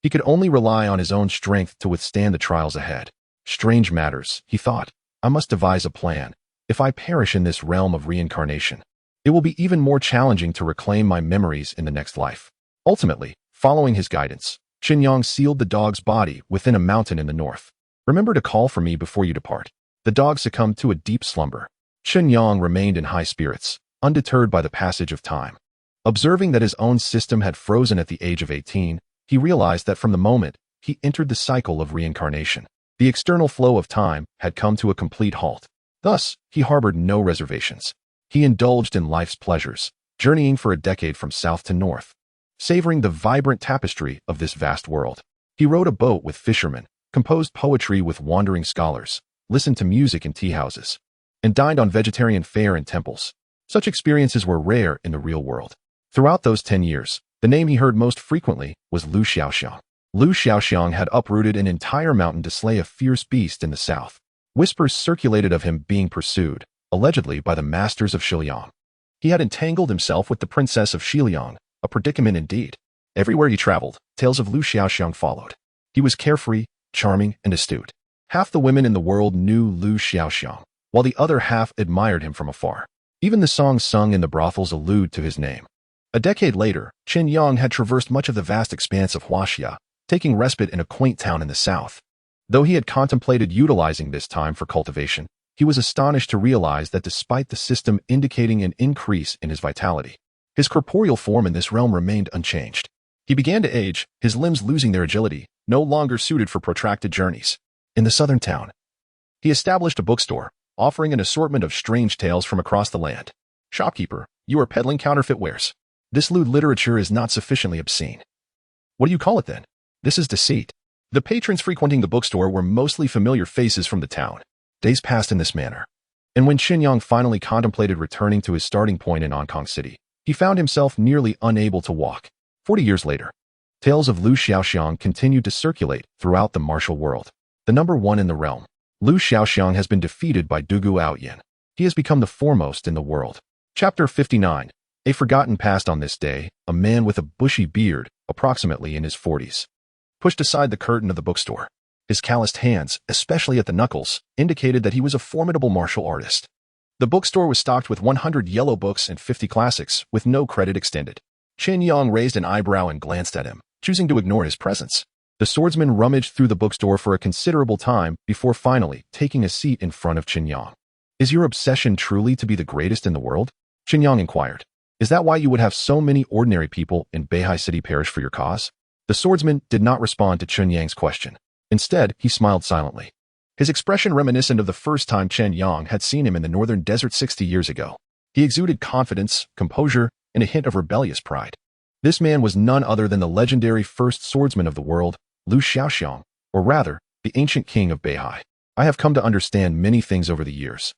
he could only rely on his own strength to withstand the trials ahead. Strange matters, he thought. I must devise a plan. If I perish in this realm of reincarnation, it will be even more challenging to reclaim my memories in the next life. Ultimately, following his guidance, Chen Yang sealed the dog's body within a mountain in the north. Remember to call for me before you depart. The dog succumbed to a deep slumber. Chen Yang remained in high spirits, undeterred by the passage of time. Observing that his own system had frozen at the age of 18, he realized that from the moment he entered the cycle of reincarnation, the external flow of time had come to a complete halt. Thus, he harbored no reservations. He indulged in life's pleasures, journeying for a decade from south to north, savoring the vibrant tapestry of this vast world. He rowed a boat with fishermen, composed poetry with wandering scholars, listened to music in teahouses, and dined on vegetarian fare in temples. Such experiences were rare in the real world. Throughout those 10 years, the name he heard most frequently was Lu Xiaoxiang. Lu Xiaoxiang had uprooted an entire mountain to slay a fierce beast in the south. Whispers circulated of him being pursued, allegedly by the masters of Shiliang. He had entangled himself with the princess of Shiliang, a predicament indeed. Everywhere he traveled, tales of Lu Xiaoxiang followed. He was carefree, charming, and astute. Half the women in the world knew Lu Xiaoxiang, while the other half admired him from afar. Even the songs sung in the brothels allude to his name. A decade later, Chen Yang had traversed much of the vast expanse of Huaxia, taking respite in a quaint town in the south. Though he had contemplated utilizing this time for cultivation, he was astonished to realize that despite the system indicating an increase in his vitality, his corporeal form in this realm remained unchanged. He began to age, his limbs losing their agility, no longer suited for protracted journeys. In the southern town, he established a bookstore, offering an assortment of strange tales from across the land. Shopkeeper, you are peddling counterfeit wares. This lewd literature is not sufficiently obscene. What do you call it then? This is deceit. The patrons frequenting the bookstore were mostly familiar faces from the town. Days passed in this manner. And when Chen Yang finally contemplated returning to his starting point in Hong Kong City, he found himself nearly unable to walk. 40 years later, tales of Lu Xiaoxiang continued to circulate throughout the martial world. The #1 in the realm, Lu Xiaoxiang has been defeated by Dugu Aoyan. He has become the foremost in the world. Chapter 59. A forgotten past. On this day, a man with a bushy beard, approximately in his 40s, pushed aside the curtain of the bookstore. His calloused hands, especially at the knuckles, indicated that he was a formidable martial artist. The bookstore was stocked with 100 yellow books and 50 classics, with no credit extended. Chen Yang raised an eyebrow and glanced at him, choosing to ignore his presence. The swordsman rummaged through the bookstore for a considerable time before finally taking a seat in front of Chen Yang. Is your obsession truly to be the greatest in the world? Chen Yang inquired. Is that why you would have so many ordinary people in Beihai City perish for your cause? The The swordsman did not respond to Chen Yang's question. Instead, he smiled silently. His expression reminiscent of the first time Chen Yang had seen him in the northern desert 60 years ago. He exuded confidence, composure, and a hint of rebellious pride. This man was none other than the legendary first swordsman of the world, Liu Xiaoxiang, or rather, the ancient king of Beihai. I have come to understand many things over the years.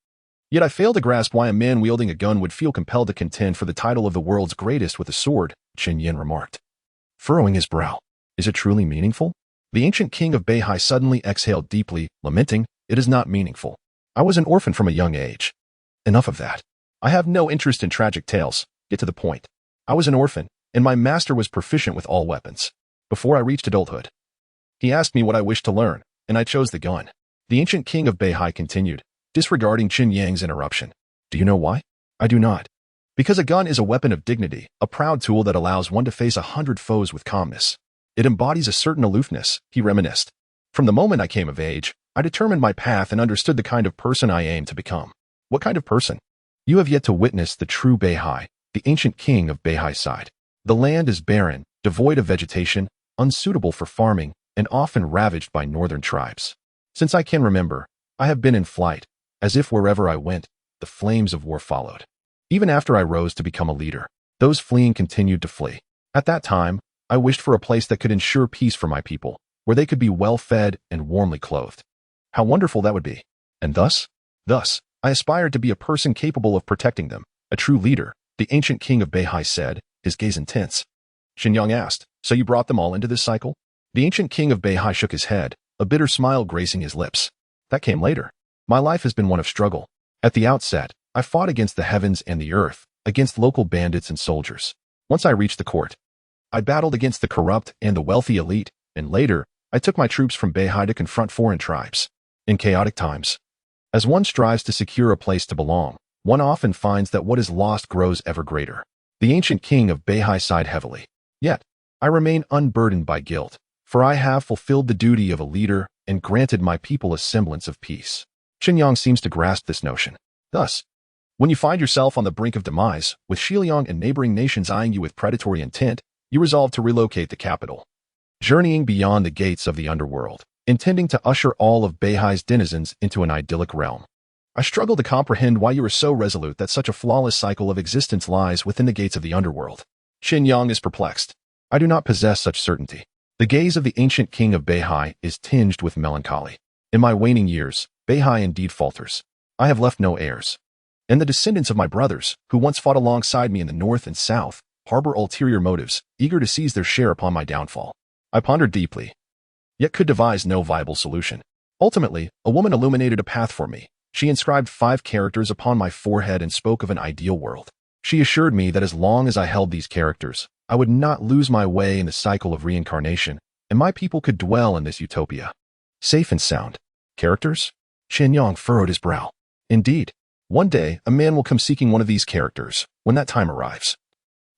Yet I fail to grasp why a man wielding a gun would feel compelled to contend for the title of the world's greatest with a sword, Chen Yang remarked, furrowing his brow. Is it truly meaningful? The ancient king of Beihai suddenly exhaled deeply, lamenting, it is not meaningful. I was an orphan from a young age. Enough of that. I have no interest in tragic tales. Get to the point. I was an orphan, and my master was proficient with all weapons. Before I reached adulthood, he asked me what I wished to learn, and I chose the gun. The ancient king of Beihai continued, disregarding Chen Yang's interruption. Do you know why? I do not. Because a gun is a weapon of dignity, a proud tool that allows one to face 100 foes with calmness. It embodies a certain aloofness, he reminisced. From the moment I came of age, I determined my path and understood the kind of person I aim to become. What kind of person? You have yet to witness the true Beihai, the ancient king of Beihai side. The land is barren, devoid of vegetation, unsuitable for farming, and often ravaged by northern tribes. Since I can remember, I have been in flight, as if wherever I went, the flames of war followed. Even after I rose to become a leader, those fleeing continued to flee. At that time, I wished for a place that could ensure peace for my people, where they could be well-fed and warmly clothed. How wonderful that would be. And thus, I aspired to be a person capable of protecting them, a true leader, the ancient king of Beihai said, his gaze intense. Chen Yang asked, so you brought them all into this cycle? The ancient king of Beihai shook his head, a bitter smile gracing his lips. That came later. My life has been one of struggle. At the outset, I fought against the heavens and the earth, against local bandits and soldiers. Once I reached the court, I battled against the corrupt and the wealthy elite, and later, I took my troops from Beihai to confront foreign tribes. In chaotic times, as one strives to secure a place to belong, one often finds that what is lost grows ever greater. The ancient king of Beihai sighed heavily. Yet, I remain unburdened by guilt, for I have fulfilled the duty of a leader and granted my people a semblance of peace. Chen Yang seems to grasp this notion. Thus, when you find yourself on the brink of demise, with Xiliang and neighboring nations eyeing you with predatory intent, you resolve to relocate the capital, journeying beyond the gates of the underworld, intending to usher all of Beihai's denizens into an idyllic realm. I struggle to comprehend why you are so resolute that such a flawless cycle of existence lies within the gates of the underworld. Chen Yang is perplexed. I do not possess such certainty. The gaze of the ancient king of Beihai is tinged with melancholy. In my waning years, Beihai indeed falters. I have left no heirs. And the descendants of my brothers, who once fought alongside me in the north and south, harbor ulterior motives, eager to seize their share upon my downfall. I pondered deeply, yet could devise no viable solution. Ultimately, a woman illuminated a path for me. She inscribed 5 characters upon my forehead and spoke of an ideal world. She assured me that as long as I held these characters, I would not lose my way in the cycle of reincarnation, and my people could dwell in this utopia. Safe and sound. Characters? Chen Yang furrowed his brow. Indeed, one day a man will come seeking one of these characters, when that time arrives.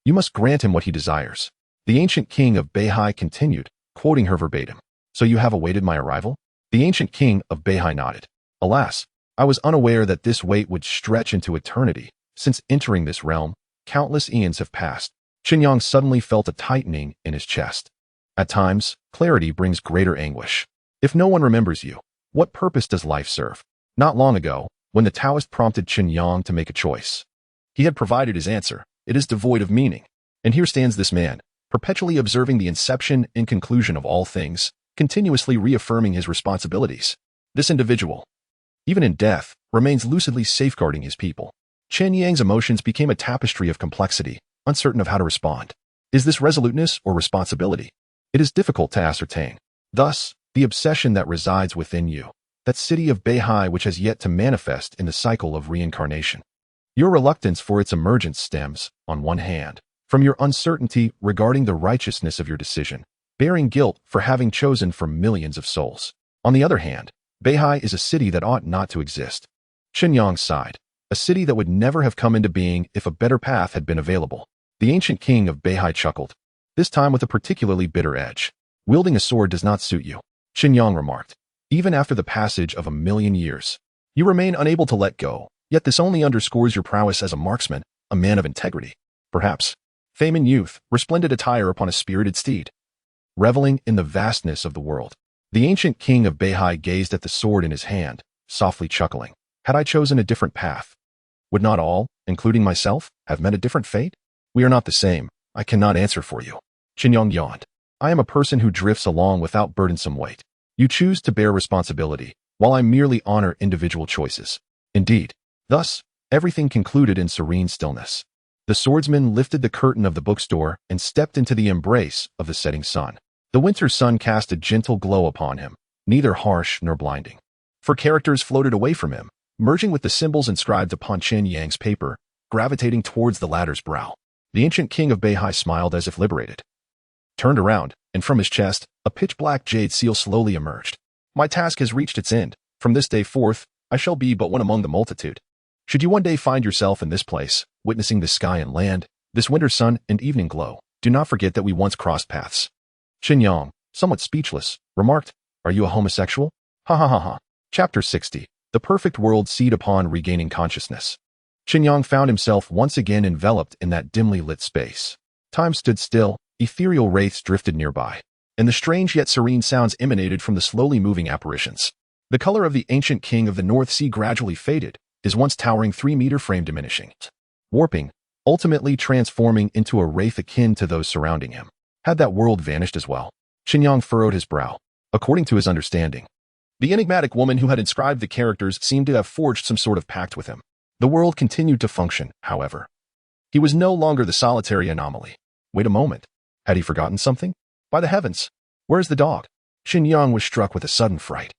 You must grant him what he desires. The ancient king of Beihai continued, quoting her verbatim. So you have awaited my arrival? The ancient king of Beihai nodded. Alas, I was unaware that this wait would stretch into eternity. Since entering this realm, countless eons have passed. Chen Yang suddenly felt a tightening in his chest. At times, clarity brings greater anguish. If no one remembers you, what purpose does life serve? Not long ago, when the Taoist prompted Chen Yang to make a choice, he had provided his answer. It is devoid of meaning. And here stands this man, perpetually observing the inception and conclusion of all things, continuously reaffirming his responsibilities. This individual, even in death, remains lucidly safeguarding his people. Chen Yang's emotions became a tapestry of complexity, uncertain of how to respond. Is this resoluteness or responsibility? It is difficult to ascertain. Thus, the obsession that resides within you, that city of Beihai which has yet to manifest in the cycle of reincarnation. Your reluctance for its emergence stems, on one hand, from your uncertainty regarding the righteousness of your decision, bearing guilt for having chosen for millions of souls. On the other hand, Beihai is a city that ought not to exist. Chen Yang sighed. A city that would never have come into being if a better path had been available. The ancient king of Beihai chuckled, this time with a particularly bitter edge. Wielding a sword does not suit you, Chen Yang remarked. Even after the passage of 1,000,000 years, you remain unable to let go. Yet this only underscores your prowess as a marksman, a man of integrity. Perhaps, fame in youth, resplendent attire upon a spirited steed. reveling in the vastness of the world. The ancient king of Beihai gazed at the sword in his hand, softly chuckling. Had I chosen a different path? Would not all, including myself, have met a different fate? We are not the same. I cannot answer for you. Chen Yang yawned. I am a person who drifts along without burdensome weight. You choose to bear responsibility, while I merely honor individual choices. Indeed. Thus, everything concluded in serene stillness. The swordsman lifted the curtain of the bookstore and stepped into the embrace of the setting sun. The winter sun cast a gentle glow upon him, neither harsh nor blinding. For characters floated away from him, merging with the symbols inscribed upon Chen Yang's paper, gravitating towards the latter's brow. The ancient king of Beihai smiled as if liberated. Turned around, and from his chest, a pitch-black jade seal slowly emerged. My task has reached its end. From this day forth, I shall be but one among the multitude. Should you one day find yourself in this place, witnessing the sky and land, this winter sun and evening glow, do not forget that we once crossed paths. Chen Yang, somewhat speechless, remarked, Are you a homosexual? Ha ha ha ha. Chapter 60. The Perfect World Seed Upon Regaining Consciousness. Chen Yang found himself once again enveloped in that dimly lit space. Time stood still, ethereal wraiths drifted nearby, and the strange yet serene sounds emanated from the slowly moving apparitions. The color of the ancient king of the North Sea gradually faded, his once towering 3-meter frame diminishing, warping, ultimately transforming into a wraith akin to those surrounding him. Had that world vanished as well? Chen Yang furrowed his brow. According to his understanding, the enigmatic woman who had inscribed the characters seemed to have forged some sort of pact with him. The world continued to function, however. He was no longer the solitary anomaly. Wait a moment. Had he forgotten something? By the heavens! Where's the dog? Chen Yang was struck with a sudden fright,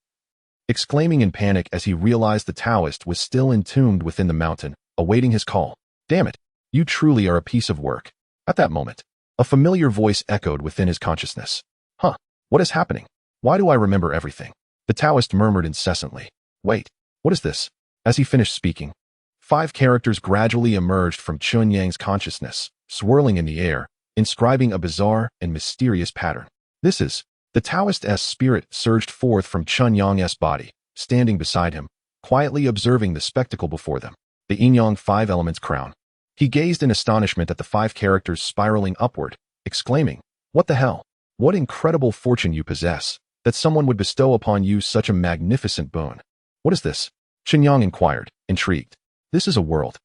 exclaiming in panic as he realized the Taoist was still entombed within the mountain, awaiting his call. Damn it! You truly are a piece of work. At that moment, a familiar voice echoed within his consciousness. Huh, what is happening? Why do I remember everything? The Taoist murmured incessantly. Wait, what is this? As he finished speaking, 5 characters gradually emerged from Chen Yang's consciousness, swirling in the air, inscribing a bizarre and mysterious pattern. This is, the Taoist's spirit surged forth from Chen Yang's body, standing beside him, quietly observing the spectacle before them. The yin-yang 5 elements crown. He gazed in astonishment at the 5 characters spiraling upward, exclaiming, What the hell? What incredible fortune you possess, that someone would bestow upon you such a magnificent boon. What is this? Chen Yang inquired, intrigued. This is a world.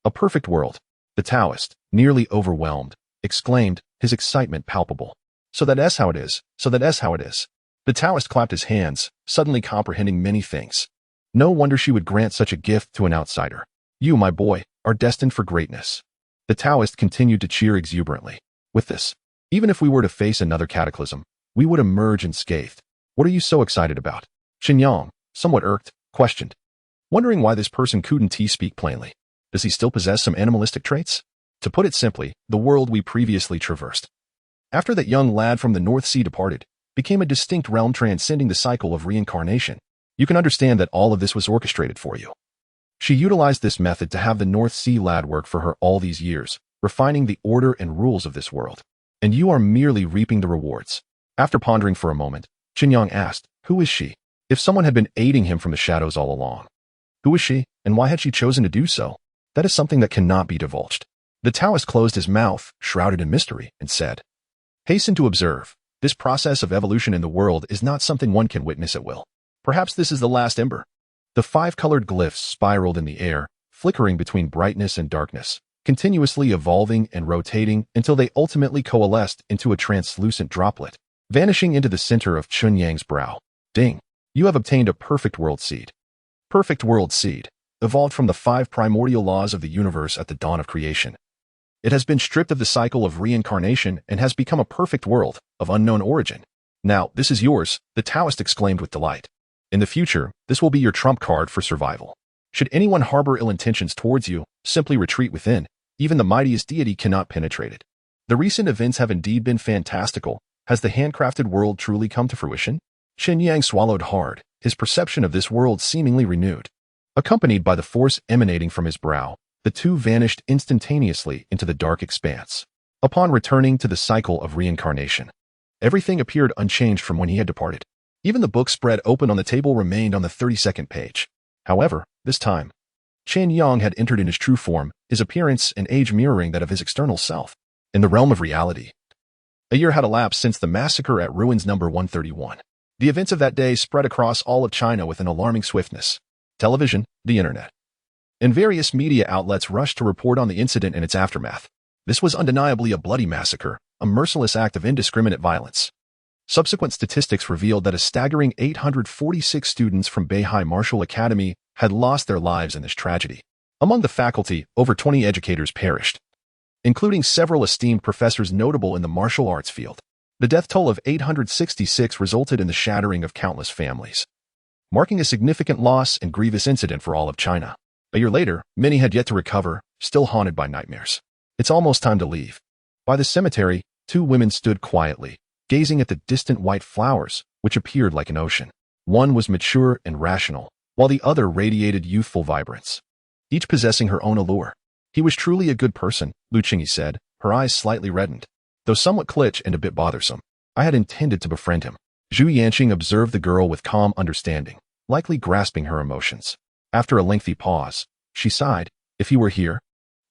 A perfect world. The Taoist, nearly overwhelmed, exclaimed, his excitement palpable. So that's how it is. So that's how it is. The Taoist clapped his hands, suddenly comprehending many things. No wonder she would grant such a gift to an outsider. You, my boy, are destined for greatness. The Taoist continued to cheer exuberantly. With this, even if we were to face another cataclysm, we would emerge unscathed. What are you so excited about? Chen Yang, somewhat irked, questioned, wondering why this person couldn't speak plainly. Does he still possess some animalistic traits? To put it simply, the world we previously traversed, after that young lad from the North Sea departed, became a distinct realm transcending the cycle of reincarnation. You can understand that all of this was orchestrated for you. She utilized this method to have the North Sea lad work for her all these years, refining the order and rules of this world. And you are merely reaping the rewards. After pondering for a moment, Chen Yang asked, Who is she? If someone had been aiding him from the shadows all along. Who is she, and why had she chosen to do so? That is something that cannot be divulged. The Taoist closed his mouth, shrouded in mystery, and said, Hasten to observe, this process of evolution in the world is not something one can witness at will. Perhaps this is the last ember. The 5-colored glyphs spiraled in the air, flickering between brightness and darkness, continuously evolving and rotating until they ultimately coalesced into a translucent droplet, vanishing into the center of Chen Yang's brow. Ding! You have obtained a perfect world seed. Perfect world seed, evolved from the 5 primordial laws of the universe at the dawn of creation. It has been stripped of the cycle of reincarnation and has become a perfect world of unknown origin. Now, this is yours, the Taoist exclaimed with delight. In the future, this will be your trump card for survival. Should anyone harbor ill intentions towards you, simply retreat within. Even the mightiest deity cannot penetrate it. The recent events have indeed been fantastical. Has the handcrafted world truly come to fruition? Chen Yang swallowed hard, his perception of this world seemingly renewed. Accompanied by the force emanating from his brow, the two vanished instantaneously into the dark expanse. Upon returning to the cycle of reincarnation, everything appeared unchanged from when he had departed. Even the book spread open on the table remained on the 32nd page. However, this time, Chen Yang had entered in his true form, his appearance and age mirroring that of his external self. In the realm of reality, A year had elapsed since the massacre at Ruins Number 131. The events of that day spread across all of China with an alarming swiftness. Television, the internet, and various media outlets rushed to report on the incident and its aftermath. This was undeniably a bloody massacre, a merciless act of indiscriminate violence. Subsequent statistics revealed that a staggering 846 students from Beihai Martial Academy had lost their lives in this tragedy. Among the faculty, over 20 educators perished, including several esteemed professors notable in the martial arts field. The death toll of 866 resulted in the shattering of countless families, marking a significant loss and grievous incident for all of China. A year later, many had yet to recover, still haunted by nightmares. It's almost time to leave. By the cemetery, two women stood quietly, gazing at the distant white flowers, which appeared like an ocean. One was mature and rational, while the other radiated youthful vibrance, each possessing her own allure. He was truly a good person, Lu Qingyi said, her eyes slightly reddened, though somewhat glitch and a bit bothersome. I had intended to befriend him. Zhu Yanqing observed the girl with calm understanding, likely grasping her emotions. After a lengthy pause, she sighed. If he were here,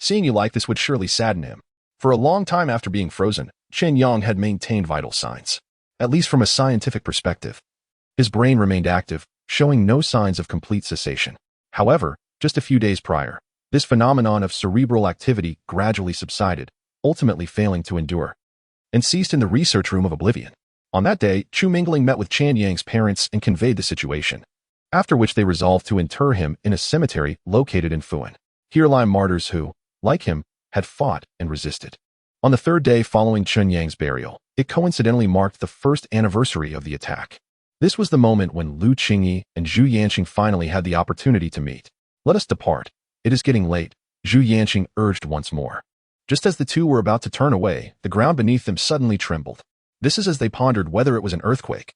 seeing you like this would surely sadden him. For a long time after being frozen, Chen Yang had maintained vital signs, at least from a scientific perspective. His brain remained active, showing no signs of complete cessation. However, just a few days prior, this phenomenon of cerebral activity gradually subsided, ultimately failing to endure, and ceased in the research room of oblivion. On that day, Chu Mingling met with Chen Yang's parents and conveyed the situation, after which they resolved to inter him in a cemetery located in Fuan. Here lie martyrs who, like him, had fought and resisted. On the third day following Chen Yang's burial, it coincidentally marked the first anniversary of the attack. This was the moment when Lu Qingyi and Zhu Yanqing finally had the opportunity to meet. Let us depart. It is getting late, Zhu Yanqing urged once more. Just as the two were about to turn away, the ground beneath them suddenly trembled. This is as they pondered whether it was an earthquake.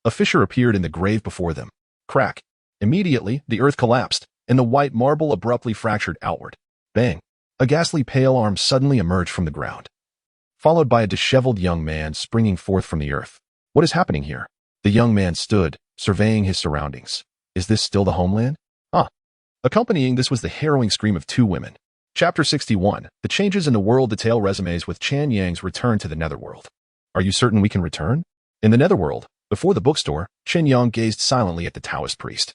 A fissure appeared in the grave before them. Crack. Immediately, the earth collapsed, and the white marble abruptly fractured outward. Bang. A ghastly pale arm suddenly emerged from the ground, followed by a disheveled young man springing forth from the earth. What is happening here? The young man stood, surveying his surroundings. Is this still the homeland? Accompanying this was the harrowing scream of two women. Chapter 61. The Changes in the World Detail Resumes with Chen Yang's Return to the Netherworld. Are you certain we can return? In the Netherworld, before the bookstore, Chen Yang gazed silently at the Taoist priest,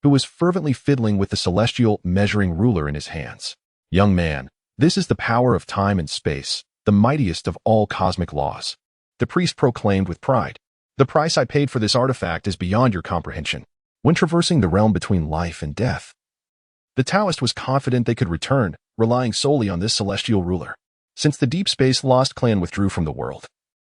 who was fervently fiddling with the celestial measuring ruler in his hands. Young man, this is the power of time and space, the mightiest of all cosmic laws. The priest proclaimed with pride. The price I paid for this artifact is beyond your comprehension. When traversing the realm between life and death, the Taoist was confident they could return, relying solely on this celestial ruler. Since the Deep Space Lost clan withdrew from the world,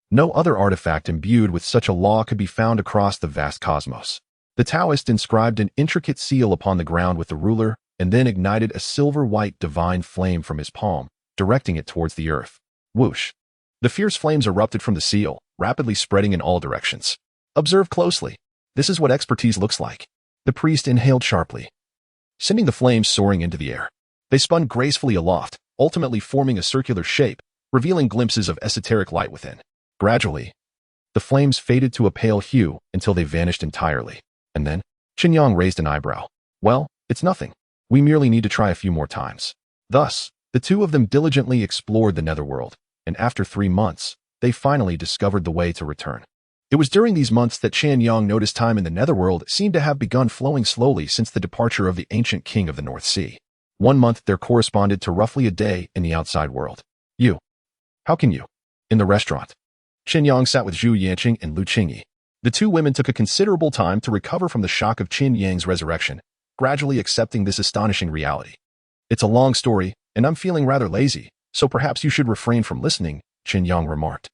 no other artifact imbued with such a law could be found across the vast cosmos. The Taoist inscribed an intricate seal upon the ground with the ruler, and then ignited a silver-white divine flame from his palm, directing it towards the earth. Whoosh! The fierce flames erupted from the seal, rapidly spreading in all directions. Observe closely. This is what expertise looks like. The priest inhaled sharply, sending the flames soaring into the air. They spun gracefully aloft, ultimately forming a circular shape, revealing glimpses of esoteric light within. Gradually, the flames faded to a pale hue until they vanished entirely. And then, Chen Yang raised an eyebrow. Well, it's nothing. We merely need to try a few more times. Thus, the two of them diligently explored the netherworld, and after 3 months, they finally discovered the way to return. It was during these months that Chen Yang noticed time in the netherworld seemed to have begun flowing slowly since the departure of the ancient king of the North Sea. 1 month there corresponded to roughly a day in the outside world. You. How can you? In the restaurant, Chen Yang sat with Zhu Yanqing and Lu Qingyi. The two women took a considerable time to recover from the shock of Chen Yang's resurrection, gradually accepting this astonishing reality. It's a long story, and I'm feeling rather lazy, so perhaps you should refrain from listening, Chen Yang remarked,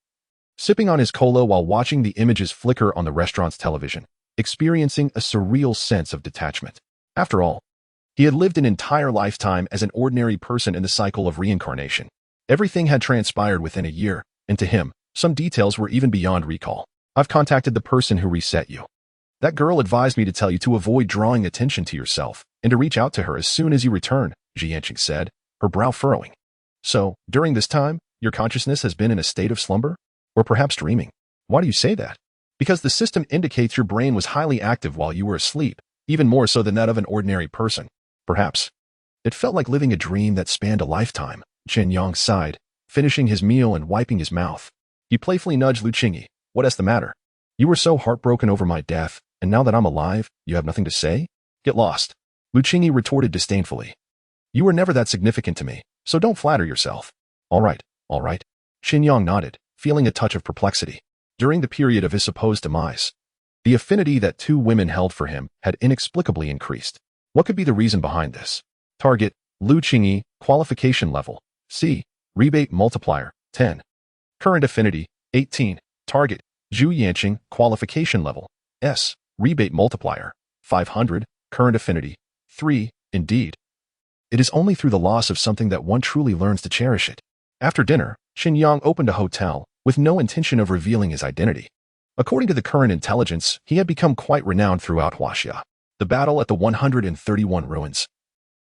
sipping on his cola while watching the images flicker on the restaurant's television, experiencing a surreal sense of detachment. After all, he had lived an entire lifetime as an ordinary person in the cycle of reincarnation. Everything had transpired within a year, and to him, some details were even beyond recall. I've contacted the person who reset you. That girl advised me to tell you to avoid drawing attention to yourself and to reach out to her as soon as you return, Zhu Yanqing said, her brow furrowing. So, during this time, your consciousness has been in a state of slumber? Or perhaps dreaming? Why do you say that? Because the system indicates your brain was highly active while you were asleep, even more so than that of an ordinary person. Perhaps. It felt like living a dream that spanned a lifetime, Chen Yang sighed, finishing his meal and wiping his mouth. He playfully nudged Lu Qingyi. What is the matter? You were so heartbroken over my death, and now that I'm alive, you have nothing to say? Get lost. Lu Qingyi retorted disdainfully. You were never that significant to me, so don't flatter yourself. All right. Chen Yang nodded, feeling a touch of perplexity. During the period of his supposed demise, the affinity that two women held for him had inexplicably increased. What could be the reason behind this? Target, Lu Qingyi, qualification level, C, rebate multiplier, 10. Current affinity, 18. Target, Zhu Yanqing, qualification level, S, rebate multiplier, 500. Current affinity, 3. Indeed. It is only through the loss of something that one truly learns to cherish it. After dinner, Chen Yang opened a hotel, with no intention of revealing his identity. According to the current intelligence, he had become quite renowned throughout Huaxia. The battle at the 131 ruins,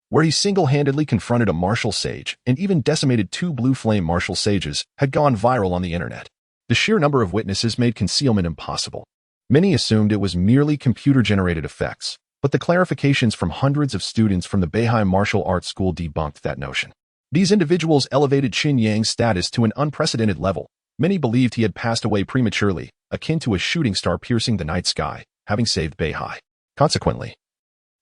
where he single-handedly confronted a martial sage and even decimated 2 blue flame martial sages, had gone viral on the internet. The sheer number of witnesses made concealment impossible. Many assumed it was merely computer-generated effects, but the clarifications from hundreds of students from the Beihai Martial Arts School debunked that notion. These individuals elevated Chen Yang's status to an unprecedented level. Many believed he had passed away prematurely, akin to a shooting star piercing the night sky, having saved Beihai. Consequently,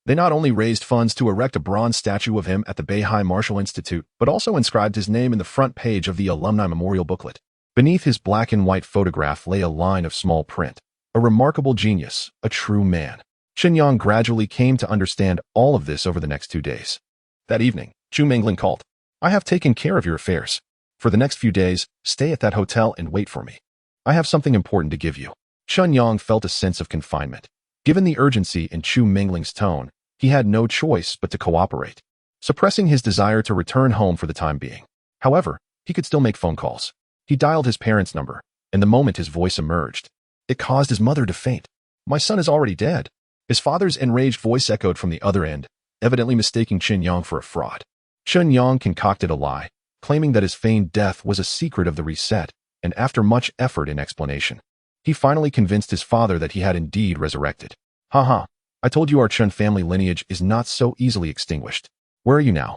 they not only raised funds to erect a bronze statue of him at the Beihai Martial Institute, but also inscribed his name in the front page of the alumni memorial booklet. Beneath his black and white photograph lay a line of small print. A remarkable genius, a true man. Chen Yang gradually came to understand all of this over the next 2 days. That evening, Chu Mingling called. I have taken care of your affairs. For the next few days, stay at that hotel and wait for me. I have something important to give you. Chen Yang felt a sense of confinement. Given the urgency in Chu Mingling's tone, he had no choice but to cooperate, suppressing his desire to return home for the time being. However, he could still make phone calls. He dialed his parents' number, and the moment his voice emerged, it caused his mother to faint. My son is already dead. His father's enraged voice echoed from the other end, evidently mistaking Chen Yang for a fraud. Chen Yang concocted a lie, claiming that his feigned death was a secret of the reset, and after much effort and explanation, he finally convinced his father that he had indeed resurrected. Haha, I told you our Chen family lineage is not so easily extinguished. Where are you now?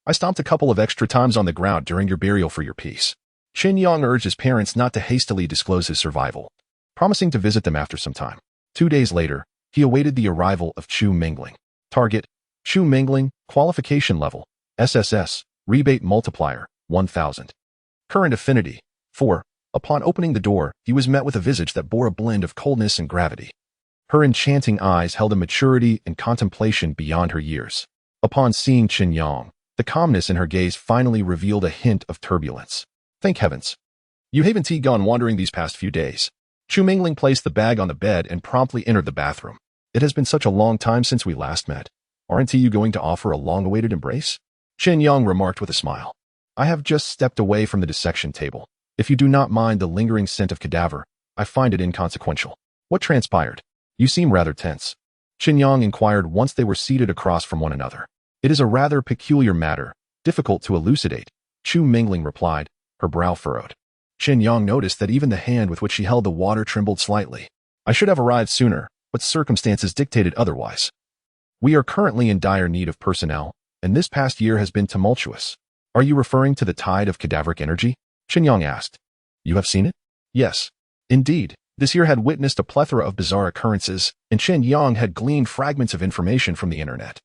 I stomped a couple of extra times on the ground during your burial for your peace. Chen Yang urged his parents not to hastily disclose his survival, promising to visit them after some time. 2 days later, he awaited the arrival of Chu Mingling. Target, Chu Mingling, qualification level, SSS, rebate multiplier, 1000. Current affinity, 4. Upon opening the door, he was met with a visage that bore a blend of coldness and gravity. Her enchanting eyes held a maturity and contemplation beyond her years. Upon seeing Chen Yang, the calmness in her gaze finally revealed a hint of turbulence. Thank heavens. You haven't gone wandering these past few days. Chu Mingling placed the bag on the bed and promptly entered the bathroom. It has been such a long time since we last met. Aren't you going to offer a long-awaited embrace? Chen Yang remarked with a smile. I have just stepped away from the dissection table. If you do not mind the lingering scent of cadaver, I find it inconsequential. What transpired? You seem rather tense. Chen Yang inquired once they were seated across from one another. It is a rather peculiar matter, difficult to elucidate, Chu Mingling replied, her brow furrowed. Chen Yang noticed that even the hand with which she held the water trembled slightly. I should have arrived sooner, but circumstances dictated otherwise. We are currently in dire need of personnel, and this past year has been tumultuous. Are you referring to the tide of cadaveric energy? Chen Yang asked. You have seen it? Yes. Indeed, this year had witnessed a plethora of bizarre occurrences, and Chen Yang had gleaned fragments of information from the internet.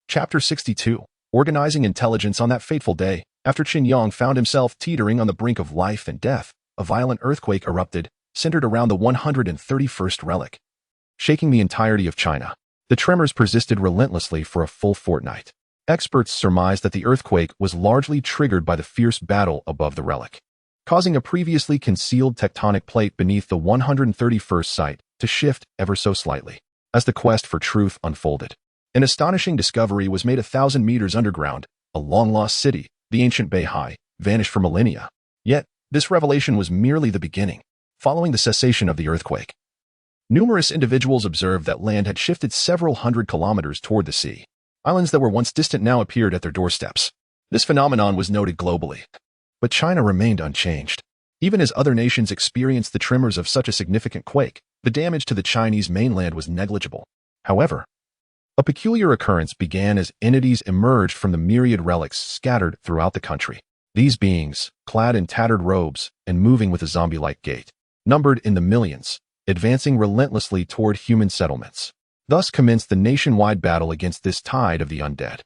Chapter 62. Organizing intelligence on that fateful day, after Chen Yang found himself teetering on the brink of life and death, a violent earthquake erupted, centered around the 131st relic, shaking the entirety of China. The tremors persisted relentlessly for a full fortnight. Experts surmised that the earthquake was largely triggered by the fierce battle above the relic, causing a previously concealed tectonic plate beneath the 131st site to shift ever so slightly. As the quest for truth unfolded, an astonishing discovery was made 1,000 meters underground. A long-lost city, the ancient Beihai, vanished for millennia. Yet, this revelation was merely the beginning. Following the cessation of the earthquake, numerous individuals observed that land had shifted several hundred kilometers toward the sea. Islands that were once distant now appeared at their doorsteps. This phenomenon was noted globally, but China remained unchanged. Even as other nations experienced the tremors of such a significant quake, the damage to the Chinese mainland was negligible. However, a peculiar occurrence began as entities emerged from the myriad relics scattered throughout the country. These beings, clad in tattered robes and moving with a zombie-like gait, numbered in the millions, advancing relentlessly toward human settlements. Thus commenced the nationwide battle against this tide of the undead.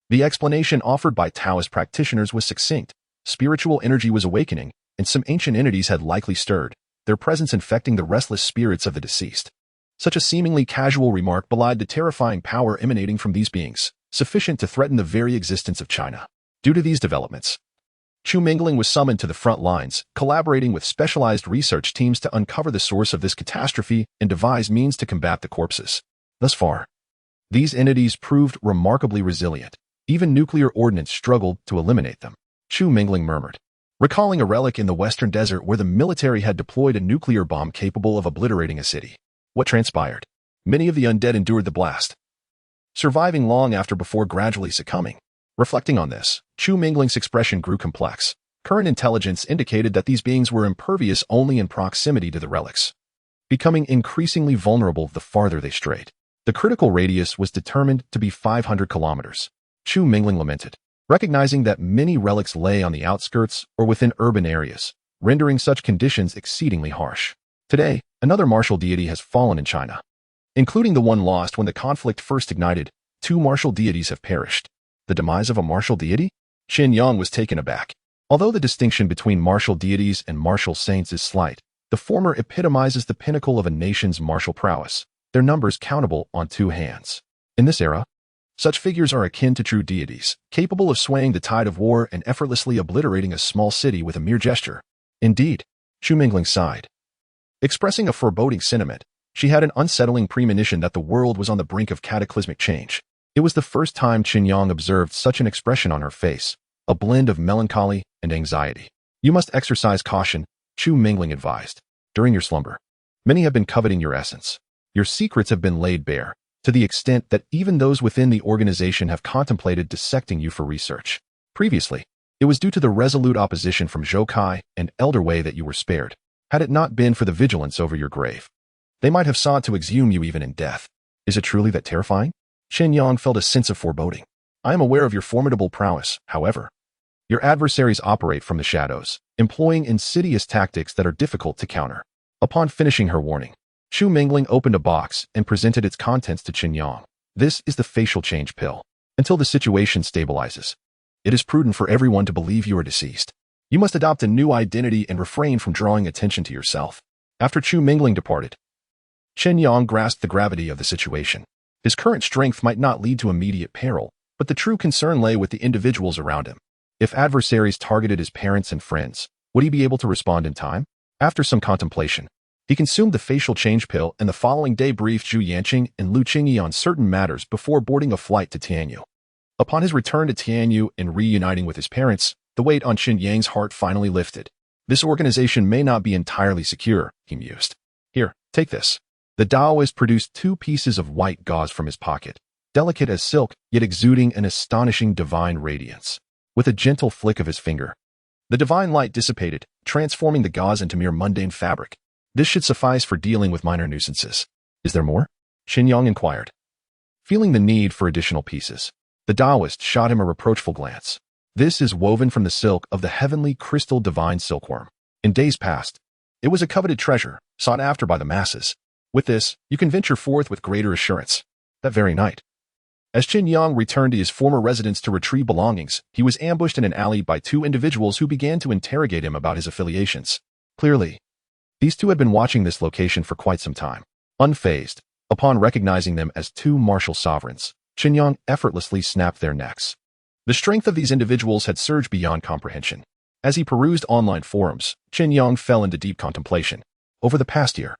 The explanation offered by Taoist practitioners was succinct. Spiritual energy was awakening, and some ancient entities had likely stirred, their presence infecting the restless spirits of the deceased. Such a seemingly casual remark belied the terrifying power emanating from these beings, sufficient to threaten the very existence of China. Due to these developments, Chu Mingling was summoned to the front lines, collaborating with specialized research teams to uncover the source of this catastrophe and devise means to combat the corpses. Thus far, these entities proved remarkably resilient. Even nuclear ordnance struggled to eliminate them. Chu Mingling murmured, recalling a relic in the western desert where the military had deployed a nuclear bomb capable of obliterating a city. What transpired? Many of the undead endured the blast, surviving long after before gradually succumbing. Reflecting on this, Chu Mingling's expression grew complex. Current intelligence indicated that these beings were impervious only in proximity to the relics, becoming increasingly vulnerable the farther they strayed. The critical radius was determined to be 500 kilometers. Chu Mingling lamented, recognizing that many relics lay on the outskirts or within urban areas, rendering such conditions exceedingly harsh. Today, another martial deity has fallen in China. Including the one lost when the conflict first ignited, 2 martial deities have perished. The demise of a martial deity? Chen Yang was taken aback. Although the distinction between martial deities and martial saints is slight, the former epitomizes the pinnacle of a nation's martial prowess, their numbers countable on 2 hands. In this era, such figures are akin to true deities, capable of swaying the tide of war and effortlessly obliterating a small city with a mere gesture. Indeed, Chu Mingling sighed. Expressing a foreboding sentiment, she had an unsettling premonition that the world was on the brink of cataclysmic change. It was the first time Chen Yang observed such an expression on her face, a blend of melancholy and anxiety. You must exercise caution, Chu Mingling advised. During your slumber, many have been coveting your essence. Your secrets have been laid bare, to the extent that even those within the organization have contemplated dissecting you for research. Previously, it was due to the resolute opposition from Zhou Kai and Elder Wei that you were spared. Had it not been for the vigilance over your grave, they might have sought to exhume you even in death. Is it truly that terrifying? Chen Yang felt a sense of foreboding. I am aware of your formidable prowess, however. Your adversaries operate from the shadows, employing insidious tactics that are difficult to counter. Upon finishing her warning, Chu Mingling opened a box and presented its contents to Chen Yang. This is the facial change pill. Until the situation stabilizes, it is prudent for everyone to believe you are deceased. You must adopt a new identity and refrain from drawing attention to yourself. After Chu Mingling departed, Chen Yang grasped the gravity of the situation. His current strength might not lead to immediate peril, but the true concern lay with the individuals around him. If adversaries targeted his parents and friends, would he be able to respond in time? After some contemplation, he consumed the facial change pill and the following day briefed Zhu Yanqing and Lu Qingyi on certain matters before boarding a flight to Tianyu. Upon his return to Tianyu and reuniting with his parents, the weight on Chen Yang's heart finally lifted. This organization may not be entirely secure, he mused. Here, take this. The Taoist produced 2 pieces of white gauze from his pocket, delicate as silk, yet exuding an astonishing divine radiance. With a gentle flick of his finger, the divine light dissipated, transforming the gauze into mere mundane fabric. This should suffice for dealing with minor nuisances. Is there more? Chen Yang inquired. Feeling the need for additional pieces, the Taoist shot him a reproachful glance. This is woven from the silk of the heavenly crystal divine silkworm. In days past, it was a coveted treasure, sought after by the masses. With this, you can venture forth with greater assurance. That very night, as Chen Yang returned to his former residence to retrieve belongings, he was ambushed in an alley by 2 individuals who began to interrogate him about his affiliations. Clearly, these 2 had been watching this location for quite some time. Unfazed, upon recognizing them as 2 martial sovereigns, Chen Yang effortlessly snapped their necks. The strength of these individuals had surged beyond comprehension. As he perused online forums, Chen Yang fell into deep contemplation. Over the past year,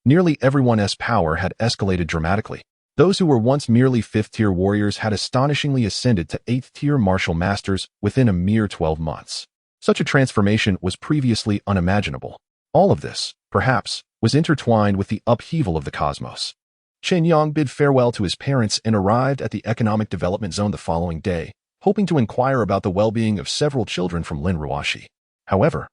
nearly everyone's power had escalated dramatically. Those who were once merely 5th-tier warriors had astonishingly ascended to 8th-tier martial masters within a mere 12 months. Such a transformation was previously unimaginable. All of this, perhaps, was intertwined with the upheaval of the cosmos. Chen Yang bid farewell to his parents and arrived at the Economic Development Zone the following day, hoping to inquire about the well-being of several children from Lin Ruoxi. However,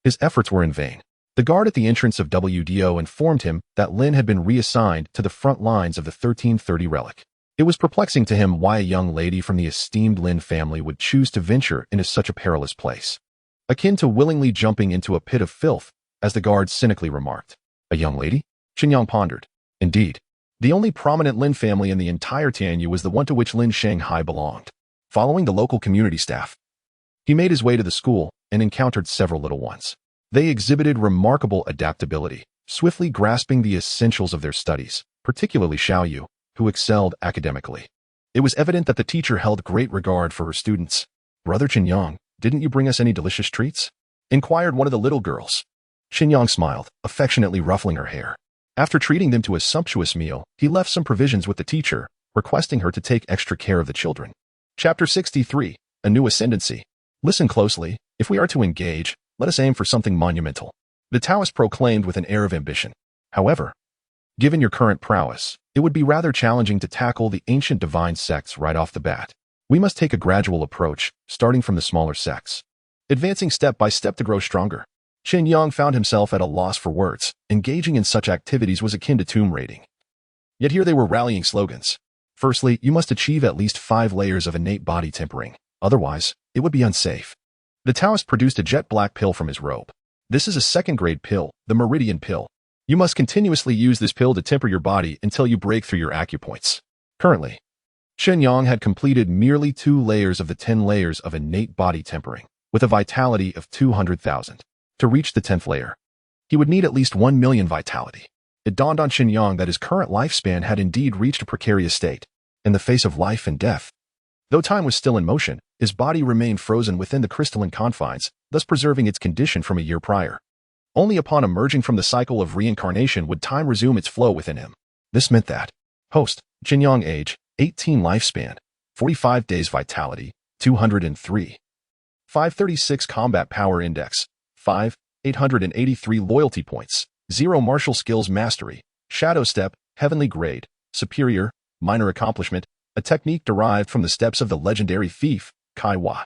his efforts were in vain. The guard at the entrance of WDO informed him that Lin had been reassigned to the front lines of the 1330 relic. It was perplexing to him why a young lady from the esteemed Lin family would choose to venture into such a perilous place, akin to willingly jumping into a pit of filth, as the guard cynically remarked. A young lady? Chen Yang pondered. Indeed. The only prominent Lin family in the entire Tianyu was the one to which Lin Shanghai belonged. Following the local community staff, he made his way to the school and encountered several little ones. They exhibited remarkable adaptability, swiftly grasping the essentials of their studies, particularly Xiaoyu, who excelled academically. It was evident that the teacher held great regard for her students. Brother Chen Yang, didn't you bring us any delicious treats? Inquired one of the little girls. Chen Yang smiled, affectionately ruffling her hair. After treating them to a sumptuous meal, he left some provisions with the teacher, requesting her to take extra care of the children. Chapter 63, A New Ascendancy. Listen closely. If we are to engage, let us aim for something monumental, the Taoist proclaimed with an air of ambition. However, given your current prowess, it would be rather challenging to tackle the ancient divine sects right off the bat. We must take a gradual approach, starting from the smaller sects, advancing step by step to grow stronger. Chen Yang found himself at a loss for words. Engaging in such activities was akin to tomb raiding. Yet here they were rallying slogans. Firstly, you must achieve at least 5 layers of innate body tempering. Otherwise, it would be unsafe. The Taoist produced a jet black pill from his robe. This is a second-grade pill, the Meridian pill. You must continuously use this pill to temper your body until you break through your acupoints. Currently, Chen Yang had completed merely 2 layers of the 10 layers of innate body tempering, with a vitality of 200,000. To reach the 10th layer, he would need at least 1 million vitality. It dawned on Chen Yang that his current lifespan had indeed reached a precarious state. In the face of life and death, though time was still in motion, his body remained frozen within the crystalline confines, thus preserving its condition from a year prior. Only upon emerging from the cycle of reincarnation would time resume its flow within him. This meant that host, Chen Yang age, 18 lifespan, 45 days vitality, 203. 536 combat power index, 5, 883 loyalty points, 0 martial skills mastery, shadow step, heavenly grade, superior, minor accomplishment, a technique derived from the steps of the legendary thief, Kai Hua.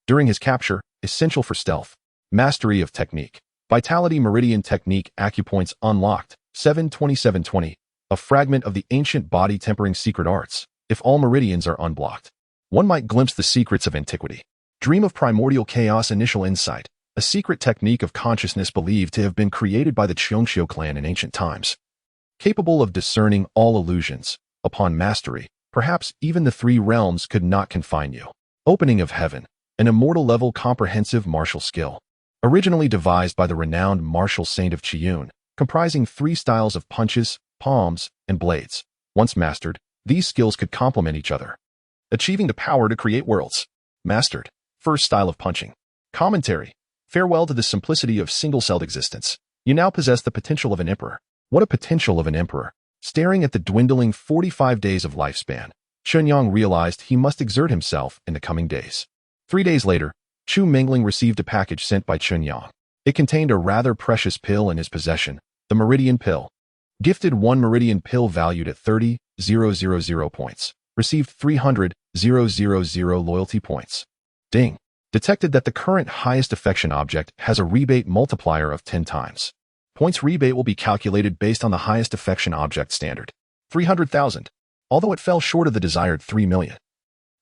During his capture, essential for stealth, mastery of technique, vitality meridian technique acupoints unlocked, 72720, a fragment of the ancient body tempering secret arts. If all meridians are unblocked, one might glimpse the secrets of antiquity. Dream of primordial chaos initial insight, a secret technique of consciousness believed to have been created by the Cheongshio clan in ancient times. Capable of discerning all illusions, upon mastery, perhaps even the 3 realms could not confine you. Opening of heaven, an immortal level comprehensive martial skill. Originally devised by the renowned martial saint of Qiyun, comprising 3 styles of punches, palms, and blades. Once mastered, these skills could complement each other, achieving the power to create worlds. Mastered. First style of punching. Commentary. Farewell to the simplicity of single-celled existence. You now possess the potential of an emperor. What a potential of an emperor. Staring at the dwindling 45 days of lifespan, Chen Yang realized he must exert himself in the coming days. 3 days later, Chu Mingling received a package sent by Chen Yang. It contained a rather precious pill in his possession, the Meridian pill. Gifted 1 Meridian pill valued at 30,000 points. Received 300,000 loyalty points. Ding. Detected that the current highest affection object has a rebate multiplier of 10 times. Points rebate will be calculated based on the highest affection object standard, 300,000, although it fell short of the desired 3 million.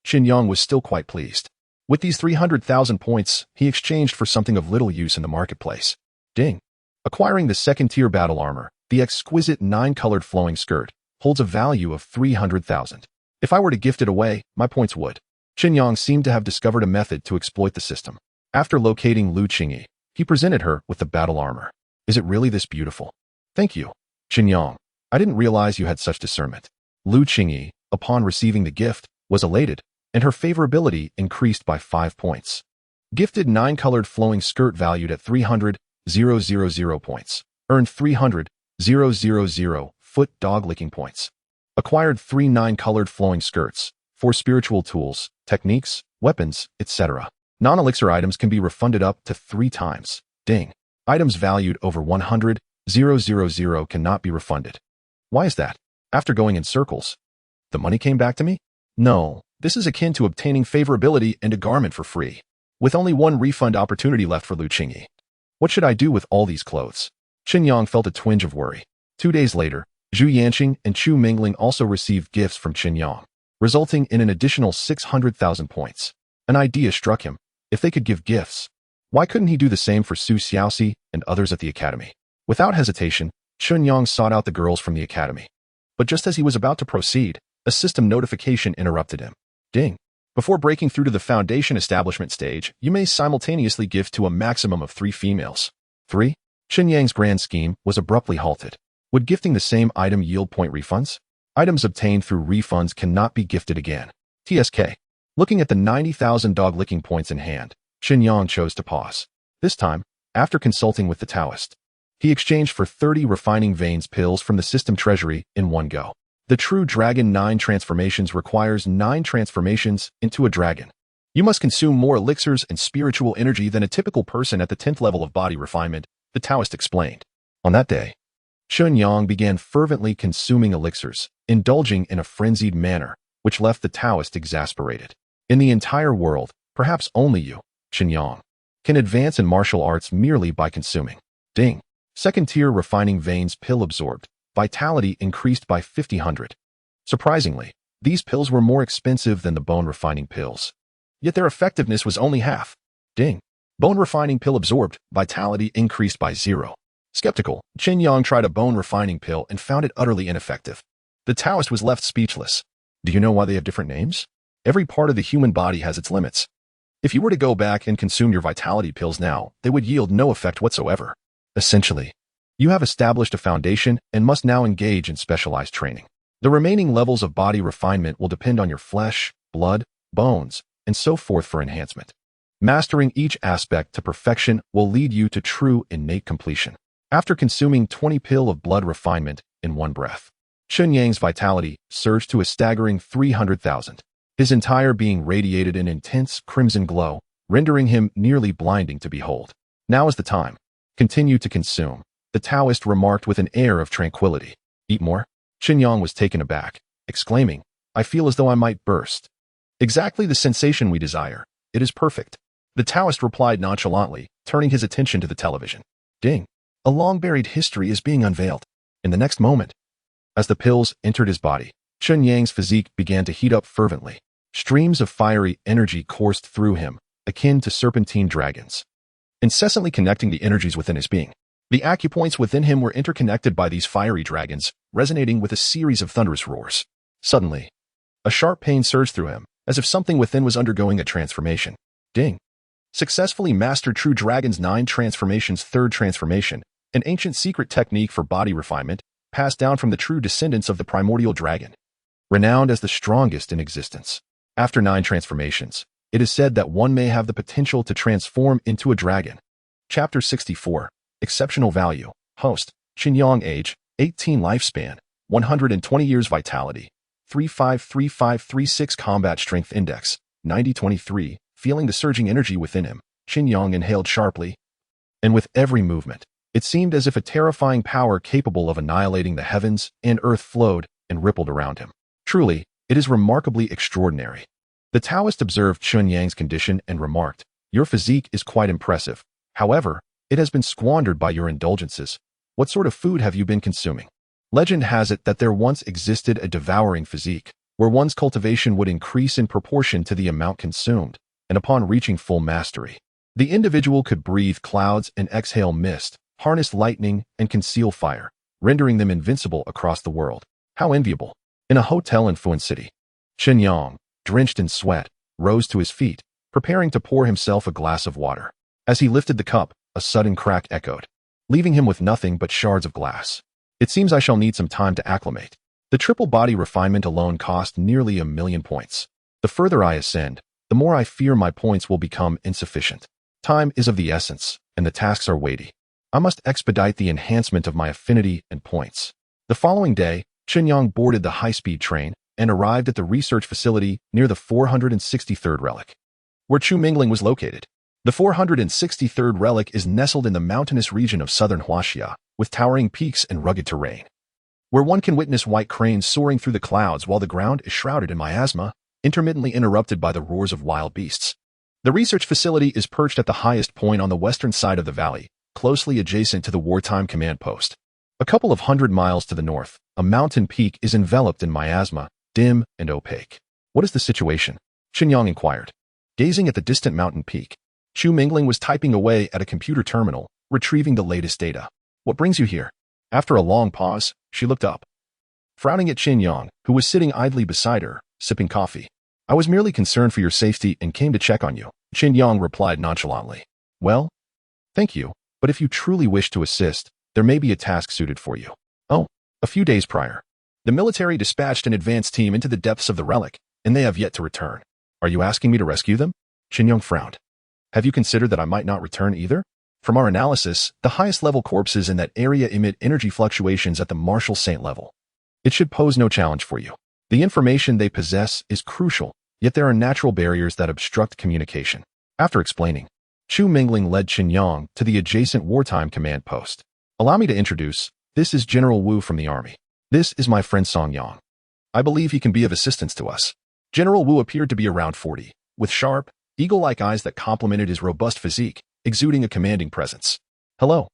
Chen Yang was still quite pleased. With these 300,000 points, he exchanged for something of little use in the marketplace. Ding. Acquiring the 2nd-tier battle armor, the exquisite 9-colored flowing skirt, holds a value of 300,000. If I were to gift it away, my points would. Chen Yang seemed to have discovered a method to exploit the system. After locating Lu Qingyi, he presented her with the battle armor. Is it really this beautiful? Thank you, Chen Yang. I didn't realize you had such discernment. Lu Qingyi, upon receiving the gift, was elated, and her favorability increased by 5 points. Gifted 9-colored flowing skirt valued at 300,000 points. Earned 300,000 foot dog licking points. Acquired 3 9-colored flowing skirts, 4 spiritual tools, techniques, weapons, etc. Non-elixir items can be refunded up to 3 times. Ding. Items valued over 100,000 cannot be refunded. Why is that? After going in circles, the money came back to me? No, this is akin to obtaining favorability and a garment for free, with only 1 refund opportunity left for Lu Qingyi. What should I do with all these clothes? Chen Yang felt a twinge of worry. 2 days later, Zhu Yanqing and Chu Mingling also received gifts from Chen Yang, resulting in an additional 600,000 points. An idea struck him. If they could give gifts, why couldn't he do the same for Su Xiaoxi and others at the academy? Without hesitation, Chen Yang sought out the girls from the academy. But just as he was about to proceed, a system notification interrupted him. Ding. Before breaking through to the foundation establishment stage, you may simultaneously gift to a maximum of 3 females. 3. Chen Yang's grand scheme was abruptly halted. Would gifting the same item yield point refunds? Items obtained through refunds cannot be gifted again. TSK. Looking at the 90,000 dog licking points in hand, Chen Yang chose to pause. This time, after consulting with the Taoist, he exchanged for 30 refining veins pills from the system treasury in one go. The true Dragon 9 transformations requires 9 transformations into a dragon. You must consume more elixirs and spiritual energy than a typical person at the 10th level of body refinement, the Taoist explained. On that day, Chen Yang began fervently consuming elixirs, indulging in a frenzied manner, which left the Taoist exasperated. In the entire world, perhaps only you, Chen Yang, can advance in martial arts merely by consuming. Ding. Second-tier refining veins pill absorbed. Vitality increased by 50%. Surprisingly, these pills were more expensive than the bone refining pills. Yet their effectiveness was only half. Ding. Bone refining pill absorbed. Vitality increased by 0. Skeptical, Chen Yang tried a bone refining pill and found it utterly ineffective. The Taoist was left speechless. Do you know why they have different names? Every part of the human body has its limits. If you were to go back and consume your vitality pills now, they would yield no effect whatsoever. Essentially, you have established a foundation and must now engage in specialized training. The remaining levels of body refinement will depend on your flesh, blood, bones, and so forth for enhancement. Mastering each aspect to perfection will lead you to true innate completion. After consuming 20 pill of blood refinement in one breath, Chen Yang's vitality surged to a staggering 300,000. His entire being radiated an intense crimson glow, rendering him nearly blinding to behold. Now is the time. Continue to consume, the Taoist remarked with an air of tranquility. Eat more? Chen Yang was taken aback, exclaiming, I feel as though I might burst. Exactly the sensation we desire. It is perfect. The Taoist replied nonchalantly, turning his attention to the television. Ding. A long-buried history is being unveiled. In the next moment, as the pills entered his body, Chen Yang's physique began to heat up fervently. Streams of fiery energy coursed through him, akin to serpentine dragons, incessantly connecting the energies within his being. The acupoints within him were interconnected by these fiery dragons, resonating with a series of thunderous roars. Suddenly, a sharp pain surged through him, as if something within was undergoing a transformation. Ding. Successfully mastered True Dragon's 9 transformations. Third transformation, an ancient secret technique for body refinement, passed down from the true descendants of the primordial dragon. Renowned as the strongest in existence. After 9 transformations, it is said that one may have the potential to transform into a dragon. Chapter 64. Exceptional Value. Host, Chen Yang. Age, 18. Lifespan, 120 years. Vitality, 353536. Combat Strength Index, 9023. Feeling the surging energy within him, Chen Yang inhaled sharply, and with every movement, it seemed as if a terrifying power capable of annihilating the heavens and earth flowed and rippled around him. Truly, it is remarkably extraordinary. The Taoist observed Chen Yang's condition and remarked, Your physique is quite impressive. However, it has been squandered by your indulgences. What sort of food have you been consuming? Legend has it that there once existed a devouring physique, where one's cultivation would increase in proportion to the amount consumed, and upon reaching full mastery, the individual could breathe clouds and exhale mist, harness lightning and conceal fire, rendering them invincible across the world. How enviable. In a hotel in Fuan City, Chen Yang, drenched in sweat, rose to his feet, preparing to pour himself a glass of water. As he lifted the cup, a sudden crack echoed, leaving him with nothing but shards of glass. It seems I shall need some time to acclimate. The triple body refinement alone cost nearly 1,000,000 points. The further I ascend, the more I fear my points will become insufficient. Time is of the essence, and the tasks are weighty. I must expedite the enhancement of my affinity and points. The following day, Chen Yang boarded the high-speed train and arrived at the research facility near the 463rd relic, where Chu Mingling was located. The 463rd relic is nestled in the mountainous region of southern Huaxia, with towering peaks and rugged terrain, where one can witness white cranes soaring through the clouds while the ground is shrouded in miasma, intermittently interrupted by the roars of wild beasts. The research facility is perched at the highest point on the western side of the valley, closely adjacent to the wartime command post. A couple of 100 miles to the north, a mountain peak is enveloped in miasma, dim and opaque. What is the situation? Chen Yang inquired. Gazing at the distant mountain peak, Chu Mingling was typing away at a computer terminal, retrieving the latest data. What brings you here? After a long pause, she looked up, frowning at Chen Yang, who was sitting idly beside her, sipping coffee. I was merely concerned for your safety and came to check on you, Chen Yang replied nonchalantly. Well, thank you, but if you truly wish to assist, there may be a task suited for you. Oh, a few days prior, the military dispatched an advance team into the depths of the relic, and they have yet to return. Are you asking me to rescue them? Chen Yang frowned. Have you considered that I might not return either? From our analysis, the highest level corpses in that area emit energy fluctuations at the Marshal Saint level. It should pose no challenge for you. The information they possess is crucial, yet there are natural barriers that obstruct communication. After explaining, Chu Mingling led Chen Yang to the adjacent wartime command post. Allow me to introduce, this is General Wu from the army. This is my friend Song Yang. I believe he can be of assistance to us. General Wu appeared to be around 40, with sharp, eagle-like eyes that complemented his robust physique, exuding a commanding presence. Hello.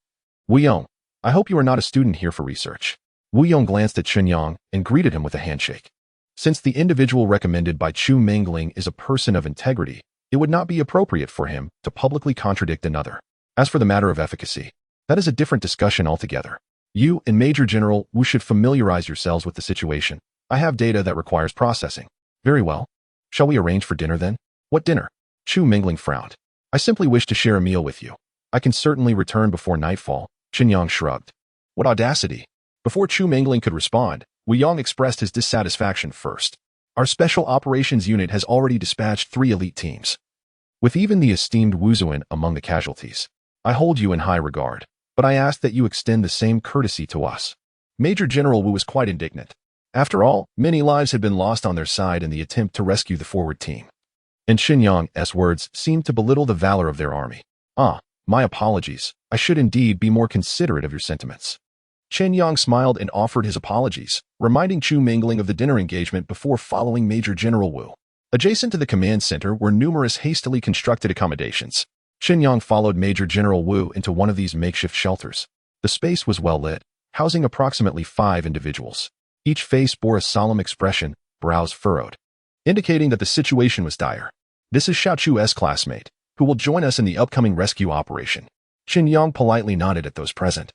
Wu Yong. I hope you are not a student here for research. Wu Yong glanced at Chen Yang and greeted him with a handshake. Since the individual recommended by Chu Mingling is a person of integrity, it would not be appropriate for him to publicly contradict another. As for the matter of efficacy, that is a different discussion altogether. You and Major General Wu should familiarize yourselves with the situation. I have data that requires processing. Very well. Shall we arrange for dinner then? What dinner? Chu Mingling frowned. I simply wish to share a meal with you. I can certainly return before nightfall. Chen Yang shrugged. What audacity! Before Chu Mingling could respond, Wu Yong expressed his dissatisfaction first. Our Special Operations Unit has already dispatched 3 elite teams, with even the esteemed Wu Zuan among the casualties. I hold you in high regard, but I ask that you extend the same courtesy to us. Major General Wu was quite indignant. After all, many lives had been lost on their side in the attempt to rescue the forward team. And Chen Yang's words seemed to belittle the valor of their army. Ah, my apologies. I should indeed be more considerate of your sentiments. Chen Yang smiled and offered his apologies, reminding Chu Mingling of the dinner engagement before following Major General Wu. Adjacent to the command center were numerous hastily constructed accommodations. Chen Yang followed Major General Wu into one of these makeshift shelters. The space was well lit, housing approximately 5 individuals. Each face bore a solemn expression, brows furrowed, indicating that the situation was dire. This is Xiao Chu's classmate, who will join us in the upcoming rescue operation. Chen Yang politely nodded at those present.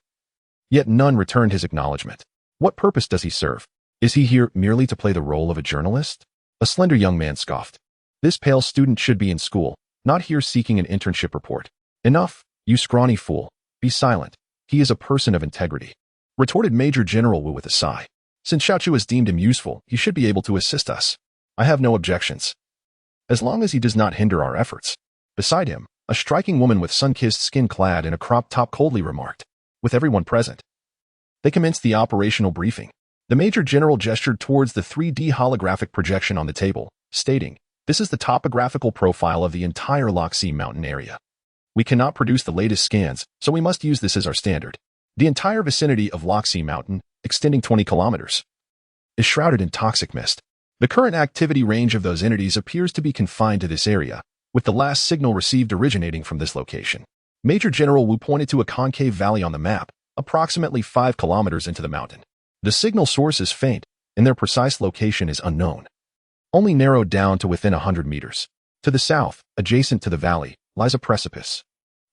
Yet none returned his acknowledgement. What purpose does he serve? Is he here merely to play the role of a journalist? A slender young man scoffed. This pale student should be in school, not here seeking an internship report. Enough, you scrawny fool. Be silent. He is a person of integrity, retorted Major General Wu with a sigh. Since Xiao Chu has deemed him useful, he should be able to assist us. I have no objections, as long as he does not hinder our efforts. Beside him, a striking woman with sun-kissed skin clad in a crop top coldly remarked. With everyone present, they commenced the operational briefing. The Major General gestured towards the 3D holographic projection on the table, stating, this is the topographical profile of the entire Loxi Mountain area. We cannot produce the latest scans, so we must use this as our standard. The entire vicinity of Loxi Mountain, extending 20 kilometers, is shrouded in toxic mist. The current activity range of those entities appears to be confined to this area, with the last signal received originating from this location. Major General Wu pointed to a concave valley on the map, approximately 5 kilometers into the mountain. The signal source is faint, and their precise location is unknown, only narrowed down to within 100 meters. To the south, adjacent to the valley, lies a precipice.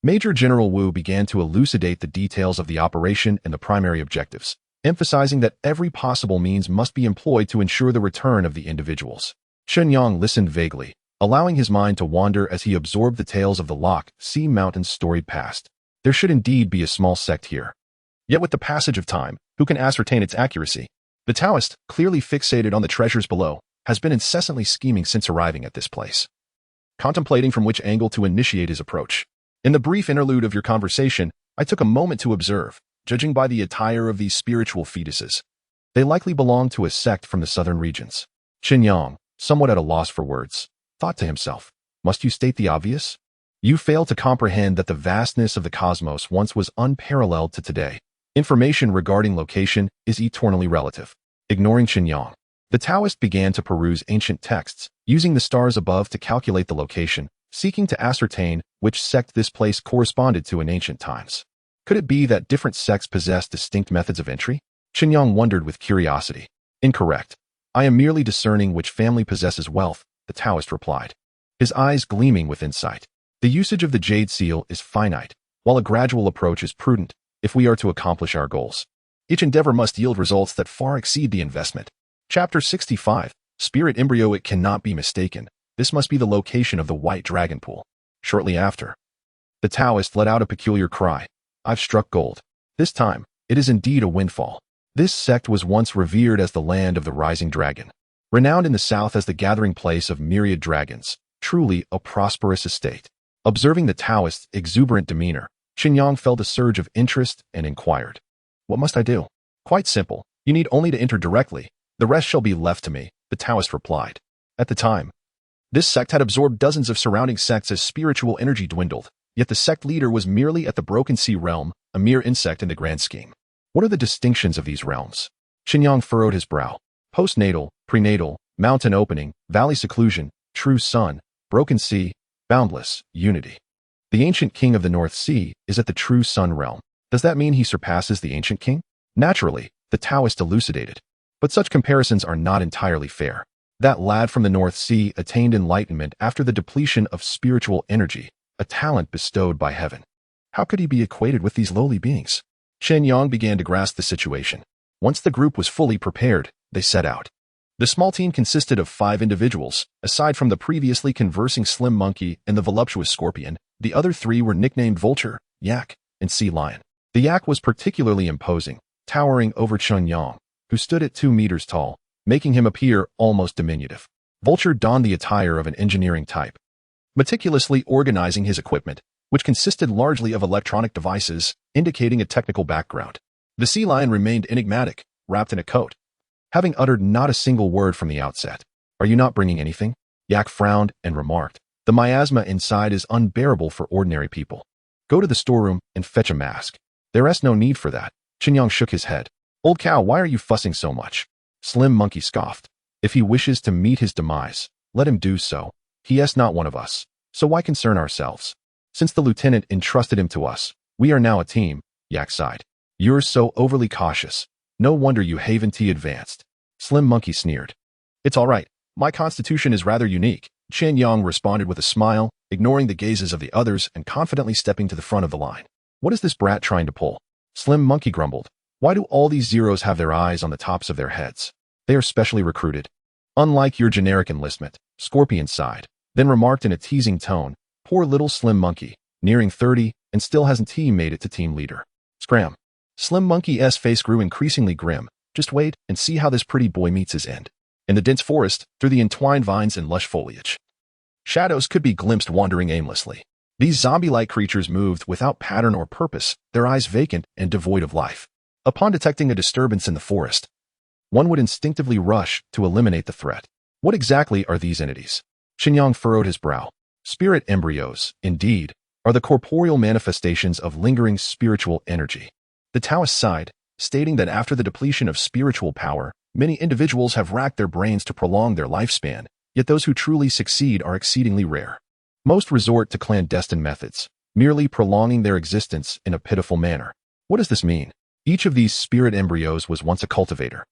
Major General Wu began to elucidate the details of the operation and the primary objectives, emphasizing that every possible means must be employed to ensure the return of the individuals. Chen Yang listened vaguely, allowing his mind to wander as he absorbed the tales of the Loxi Mountain's storied past. There should indeed be a small sect here. Yet with the passage of time, who can ascertain its accuracy? The Taoist, clearly fixated on the treasures below, has been incessantly scheming since arriving at this place, contemplating from which angle to initiate his approach. In the brief interlude of your conversation, I took a moment to observe, judging by the attire of these spiritual fetuses. They likely belong to a sect from the southern regions. Chen Yang, somewhat at a loss for words, thought to himself, must you state the obvious? You fail to comprehend that the vastness of the cosmos once was unparalleled to today. Information regarding location is eternally relative. Ignoring Chen Yang, the Taoist began to peruse ancient texts, using the stars above to calculate the location, seeking to ascertain which sect this place corresponded to in ancient times. Could it be that different sects possess distinct methods of entry? Chen Yang wondered with curiosity. Incorrect. I am merely discerning which family possesses wealth, the Taoist replied, his eyes gleaming with insight. The usage of the jade seal is finite, while a gradual approach is prudent if we are to accomplish our goals. Each endeavor must yield results that far exceed the investment. Chapter 65. Spirit Embryo. It cannot be mistaken. This must be the location of the White Dragon Pool. Shortly after, the Taoist let out a peculiar cry. I've struck gold. This time, it is indeed a windfall. This sect was once revered as the land of the rising dragon, renowned in the south as the gathering place of myriad dragons, truly a prosperous estate. Observing the Taoist's exuberant demeanor, Chen Yang felt a surge of interest and inquired, what must I do? Quite simple. You need only to enter directly. The rest shall be left to me, the Taoist replied. At the time, this sect had absorbed dozens of surrounding sects as spiritual energy dwindled, yet the sect leader was merely at the Broken Sea realm, a mere insect in the grand scheme. What are the distinctions of these realms? Chen Yang furrowed his brow. Postnatal, prenatal, mountain opening, valley seclusion, true sun, broken sea, boundless, unity. The ancient king of the North Sea is at the true sun realm. Does that mean he surpasses the ancient king? Naturally, the Taoist elucidated. But such comparisons are not entirely fair. That lad from the North Sea attained enlightenment after the depletion of spiritual energy, a talent bestowed by heaven. How could he be equated with these lowly beings? Chen Yang began to grasp the situation. Once the group was fully prepared, they set out. The small team consisted of 5 individuals. Aside from the previously conversing Slim Monkey and the voluptuous Scorpion, the other 3 were nicknamed Vulture, Yak, and Sea Lion. The Yak was particularly imposing, towering over Chen Yang, who stood at 2 meters tall, making him appear almost diminutive. Vulture donned the attire of an engineering type, meticulously organizing his equipment, which consisted largely of electronic devices, indicating a technical background. The Sea Lion remained enigmatic, wrapped in a coat, having uttered not a single word from the outset. Are you not bringing anything? Yak frowned and remarked, the miasma inside is unbearable for ordinary people. Go to the storeroom and fetch a mask. There is no need for that. Chen Yang shook his head. Old cow, why are you fussing so much? Slim Monkey scoffed. If he wishes to meet his demise, let him do so. He is not one of us, so why concern ourselves? Since the lieutenant entrusted him to us, we are now a team, Yak sighed. You're so overly cautious. No wonder you Haven-T advanced. Slim Monkey sneered. It's all right. My constitution is rather unique. Chen Yang responded with a smile, ignoring the gazes of the others and confidently stepping to the front of the line. What is this brat trying to pull? Slim Monkey grumbled. Why do all these zeros have their eyes on the tops of their heads? They are specially recruited. Unlike your generic enlistment, Scorpion sighed, then remarked in a teasing tone, poor little Slim Monkey, nearing 30, and still hasn't he made it to team leader. Scram. Slim Monkey's face grew increasingly grim. Just wait and see how this pretty boy meets his end. In the dense forest, through the entwined vines and lush foliage, shadows could be glimpsed wandering aimlessly. These zombie-like creatures moved without pattern or purpose, their eyes vacant and devoid of life. Upon detecting a disturbance in the forest, one would instinctively rush to eliminate the threat. What exactly are these entities? Chen Yang furrowed his brow. Spirit embryos, indeed, are the corporeal manifestations of lingering spiritual energy. The Taoist sighed, stating that after the depletion of spiritual power, many individuals have racked their brains to prolong their lifespan, yet those who truly succeed are exceedingly rare. Most resort to clandestine methods, merely prolonging their existence in a pitiful manner. What does this mean? Each of these spirit embryos was once a cultivator.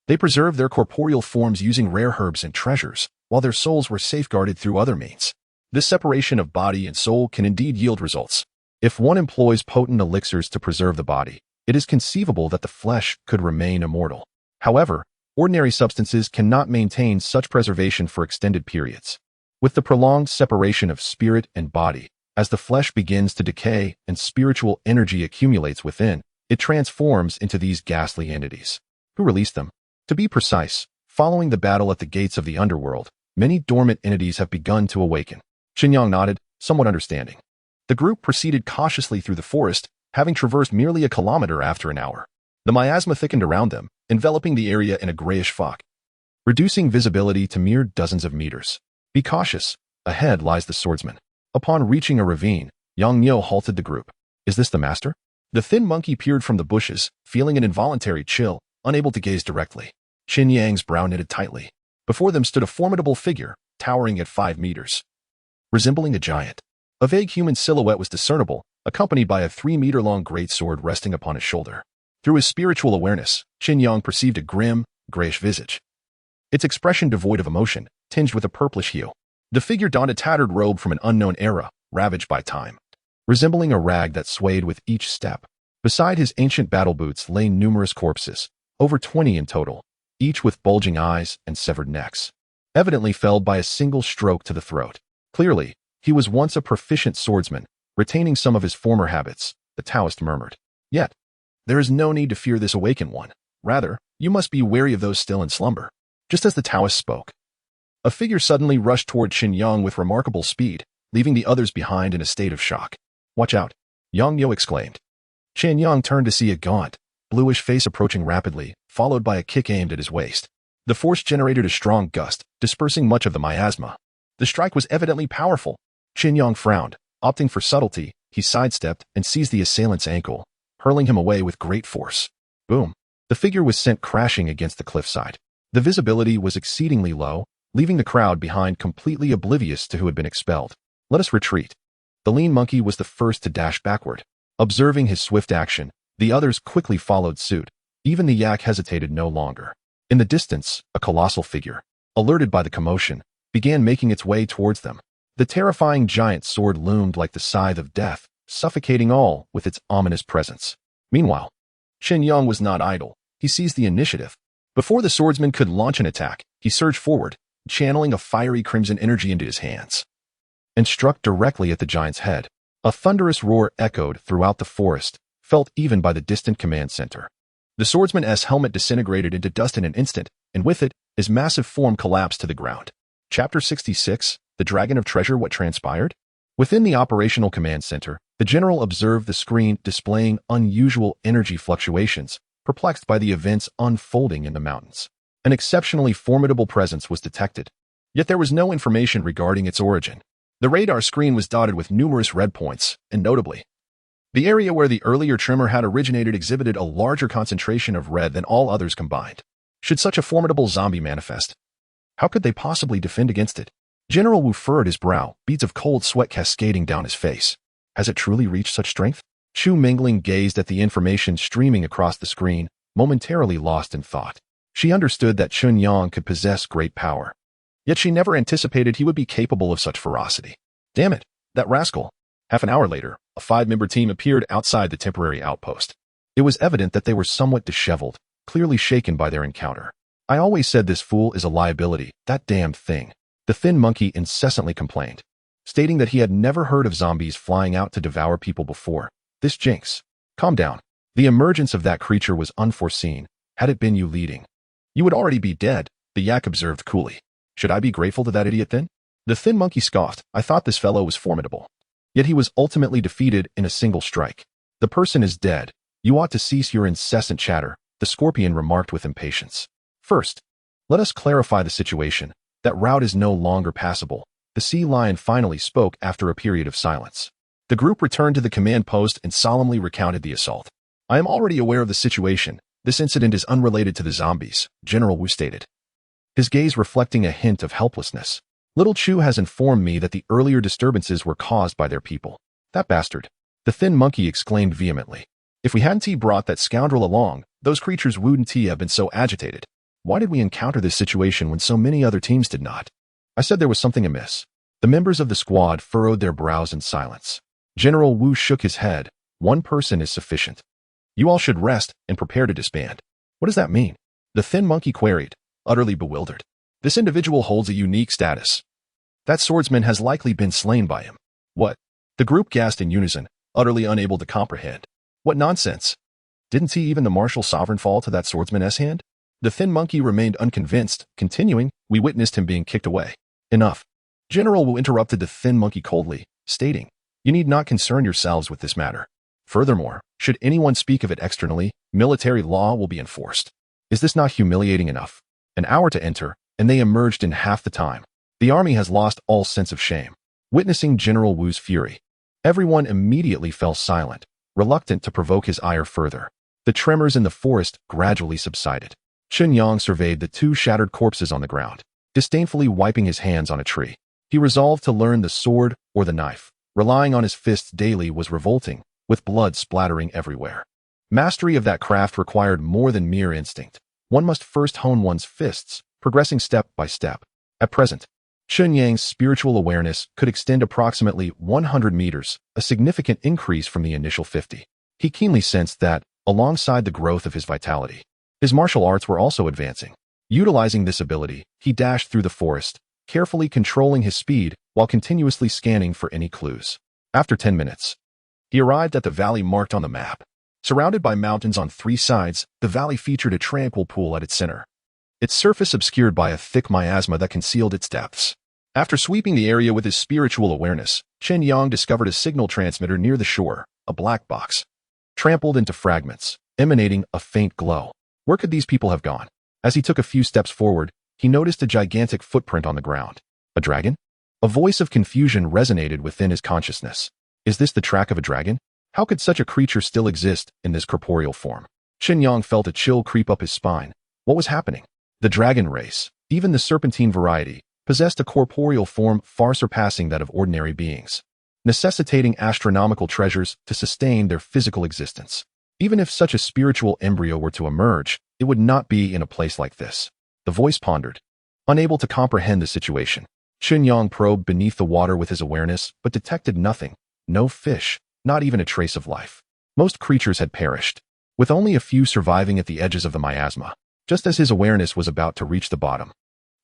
They preserved their corporeal forms using rare herbs and treasures, while their souls were safeguarded through other means. This separation of body and soul can indeed yield results. If one employs potent elixirs to preserve the body, it is conceivable that the flesh could remain immortal. However, ordinary substances cannot maintain such preservation for extended periods. With the prolonged separation of spirit and body, as the flesh begins to decay and spiritual energy accumulates within, it transforms into these ghastly entities. Who released them? To be precise, following the battle at the gates of the underworld, many dormant entities have begun to awaken. Chen Yang nodded, somewhat understanding. The group proceeded cautiously through the forest, having traversed merely a kilometer after an hour. The miasma thickened around them, enveloping the area in a grayish fog, reducing visibility to mere dozens of meters. Be cautious. Ahead lies the swordsman. Upon reaching a ravine, Yang Niu halted the group. Is this the master? The thin monkey peered from the bushes, feeling an involuntary chill, unable to gaze directly. Chen Yang's brow knitted tightly. Before them stood a formidable figure, towering at 5 meters. Resembling a giant. A vague human silhouette was discernible, accompanied by a 3-meter-long greatsword resting upon his shoulder. Through his spiritual awareness, Chen Yang perceived a grim, grayish visage, its expression devoid of emotion, tinged with a purplish hue. The figure donned a tattered robe from an unknown era, ravaged by time, resembling a rag that swayed with each step. Beside his ancient battle boots lay numerous corpses, over 20 in total, each with bulging eyes and severed necks, evidently felled by a single stroke to the throat. Clearly, he was once a proficient swordsman, retaining some of his former habits, the Taoist murmured. Yet, there is no need to fear this awakened one. Rather, you must be wary of those still in slumber. Just as the Taoist spoke, a figure suddenly rushed toward Chen Yang with remarkable speed, leaving the others behind in a state of shock. Watch out, Yang Yo exclaimed. Chen Yang turned to see a gaunt, bluish face approaching rapidly, followed by a kick aimed at his waist. The force generated a strong gust, dispersing much of the miasma. The strike was evidently powerful. Chen Yang frowned. Opting for subtlety, he sidestepped and seized the assailant's ankle, hurling him away with great force. Boom! The figure was sent crashing against the cliffside. The visibility was exceedingly low, leaving the crowd behind completely oblivious to who had been expelled. Let us retreat. The lean monkey was the first to dash backward. Observing his swift action, the others quickly followed suit. Even the yak hesitated no longer. In the distance, a colossal figure, alerted by the commotion, began making its way towards them. The terrifying giant sword loomed like the scythe of death, suffocating all with its ominous presence. Meanwhile, Chen Yang was not idle. He seized the initiative. Before the swordsman could launch an attack, he surged forward, channeling a fiery crimson energy into his hands, and struck directly at the giant's head. A thunderous roar echoed throughout the forest, felt even by the distant command center. The swordsman's helmet disintegrated into dust in an instant, and with it, his massive form collapsed to the ground. Chapter 66, The Dragon of Treasure. What transpired? Within the operational command center, the general observed the screen displaying unusual energy fluctuations, perplexed by the events unfolding in the mountains. An exceptionally formidable presence was detected, yet there was no information regarding its origin. The radar screen was dotted with numerous red points, and notably, the area where the earlier tremor had originated exhibited a larger concentration of red than all others combined. Should such a formidable zombie manifest, how could they possibly defend against it? General Wu furrowed his brow, beads of cold sweat cascading down his face. Has it truly reached such strength? Chu Mingling gazed at the information streaming across the screen, momentarily lost in thought. She understood that Chen Yang could possess great power, yet she never anticipated he would be capable of such ferocity. Damn it, that rascal. Half an hour later, a 5-member team appeared outside the temporary outpost. It was evident that they were somewhat disheveled, clearly shaken by their encounter. I always said this fool is a liability, that damned thing. The thin monkey incessantly complained, stating that he had never heard of zombies flying out to devour people before. This jinx. Calm down. The emergence of that creature was unforeseen. Had it been you leading, you would already be dead, the yak observed coolly. Should I be grateful to that idiot then? The thin monkey scoffed. I thought this fellow was formidable. Yet he was ultimately defeated in a single strike. The person is dead. You ought to cease your incessant chatter, the scorpion remarked with impatience. First, let us clarify the situation. That route is no longer passable. The sea lion finally spoke after a period of silence. The group returned to the command post and solemnly recounted the assault. I am already aware of the situation. This incident is unrelated to the zombies, General Wu stated, his gaze reflecting a hint of helplessness. Little Chu has informed me that the earlier disturbances were caused by their people. That bastard. The thin monkey exclaimed vehemently. If we hadn't brought that scoundrel along, those creatures wouldn't have been so agitated. Why did we encounter this situation when so many other teams did not? I said there was something amiss. The members of the squad furrowed their brows in silence. General Wu shook his head. One person is sufficient. You all should rest and prepare to disband. What does that mean? The thin monkey queried, utterly bewildered. This individual holds a unique status. That swordsman has likely been slain by him. What? The group gasped in unison, utterly unable to comprehend. What nonsense! Didn't even the martial sovereign fall to that swordsman's hand? The thin monkey remained unconvinced, continuing, we witnessed him being kicked away. Enough. General Wu interrupted the thin monkey coldly, stating, you need not concern yourselves with this matter. Furthermore, should anyone speak of it externally, military law will be enforced. Is this not humiliating enough? An hour to enter, and they emerged in half the time. The army has lost all sense of shame. Witnessing General Wu's fury, everyone immediately fell silent, reluctant to provoke his ire further. The tremors in the forest gradually subsided. Chen Yang surveyed the 2 shattered corpses on the ground, disdainfully wiping his hands on a tree. He resolved to learn the sword or the knife. Relying on his fists daily was revolting, with blood splattering everywhere. Mastery of that craft required more than mere instinct. One must first hone one's fists, progressing step by step. At present, Chen Yang's spiritual awareness could extend approximately 100 meters, a significant increase from the initial 50. He keenly sensed that, alongside the growth of his vitality, his martial arts were also advancing. Utilizing this ability, he dashed through the forest, carefully controlling his speed while continuously scanning for any clues. After 10 minutes, he arrived at the valley marked on the map. Surrounded by mountains on 3 sides, the valley featured a tranquil pool at its center, its surface obscured by a thick miasma that concealed its depths. After sweeping the area with his spiritual awareness, Chen Yang discovered a signal transmitter near the shore, a black box, trampled into fragments, emanating a faint glow. Where could these people have gone? As he took a few steps forward, he noticed a gigantic footprint on the ground. A dragon? A voice of confusion resonated within his consciousness. Is this the track of a dragon? How could such a creature still exist in this corporeal form? Chen Yang felt a chill creep up his spine. What was happening? The dragon race, even the serpentine variety, possessed a corporeal form far surpassing that of ordinary beings, necessitating astronomical treasures to sustain their physical existence. Even if such a spiritual embryo were to emerge, it would not be in a place like this. The voice pondered, unable to comprehend the situation. Chen Yang probed beneath the water with his awareness, but detected nothing. No fish, not even a trace of life. Most creatures had perished, with only a few surviving at the edges of the miasma. Just as his awareness was about to reach the bottom,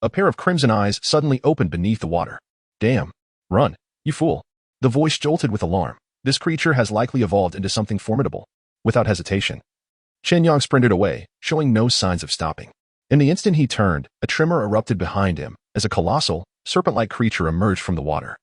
a pair of crimson eyes suddenly opened beneath the water. Damn. Run, you fool. The voice jolted with alarm. This creature has likely evolved into something formidable. Without hesitation, Chen Yang sprinted away, showing no signs of stopping. In the instant he turned, a tremor erupted behind him as a colossal, serpent-like creature emerged from the water,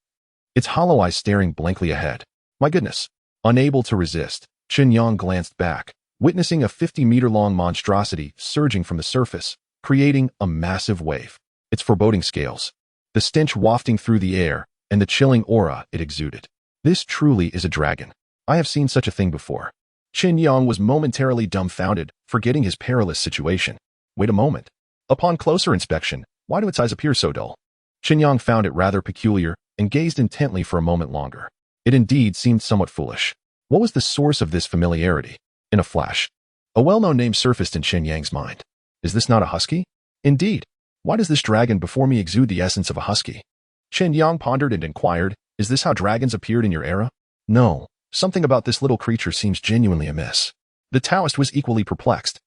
its hollow eyes staring blankly ahead. My goodness. Unable to resist, Chen Yang glanced back, witnessing a 50-meter-long monstrosity surging from the surface, creating a massive wave. Its foreboding scales, the stench wafting through the air, and the chilling aura it exuded. This truly is a dragon. I have seen such a thing before. Chen Yang was momentarily dumbfounded, forgetting his perilous situation. Wait a moment. Upon closer inspection, why do its eyes appear so dull? Chen Yang found it rather peculiar and gazed intently for a moment longer. It indeed seemed somewhat foolish. What was the source of this familiarity? In a flash, a well-known name surfaced in Chen Yang's mind. Is this not a husky? Indeed. Why does this dragon before me exude the essence of a husky? Chen Yang pondered and inquired, is this how dragons appeared in your era? No, something about this little creature seems genuinely amiss. The Taoist was equally perplexed.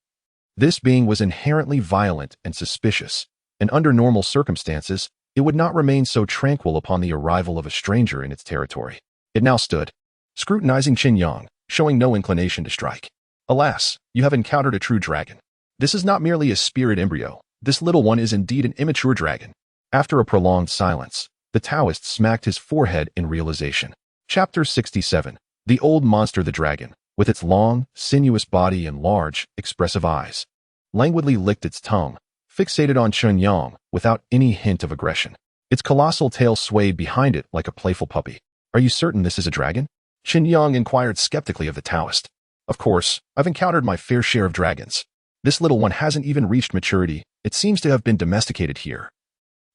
This being was inherently violent and suspicious, and under normal circumstances, it would not remain so tranquil upon the arrival of a stranger in its territory. It now stood, scrutinizing Chen Yang, showing no inclination to strike. Alas, you have encountered a true dragon. This is not merely a spirit embryo. This little one is indeed an immature dragon. After a prolonged silence, the Taoist smacked his forehead in realization. Chapter 67. The Old Monster the Dragon, with its long, sinuous body and large, expressive eyes, languidly licked its tongue, fixated on Chen Yang without any hint of aggression. Its colossal tail swayed behind it like a playful puppy. Are you certain this is a dragon? Chen Yang inquired skeptically of the Taoist. Of course, I've encountered my fair share of dragons. This little one hasn't even reached maturity. It seems to have been domesticated here.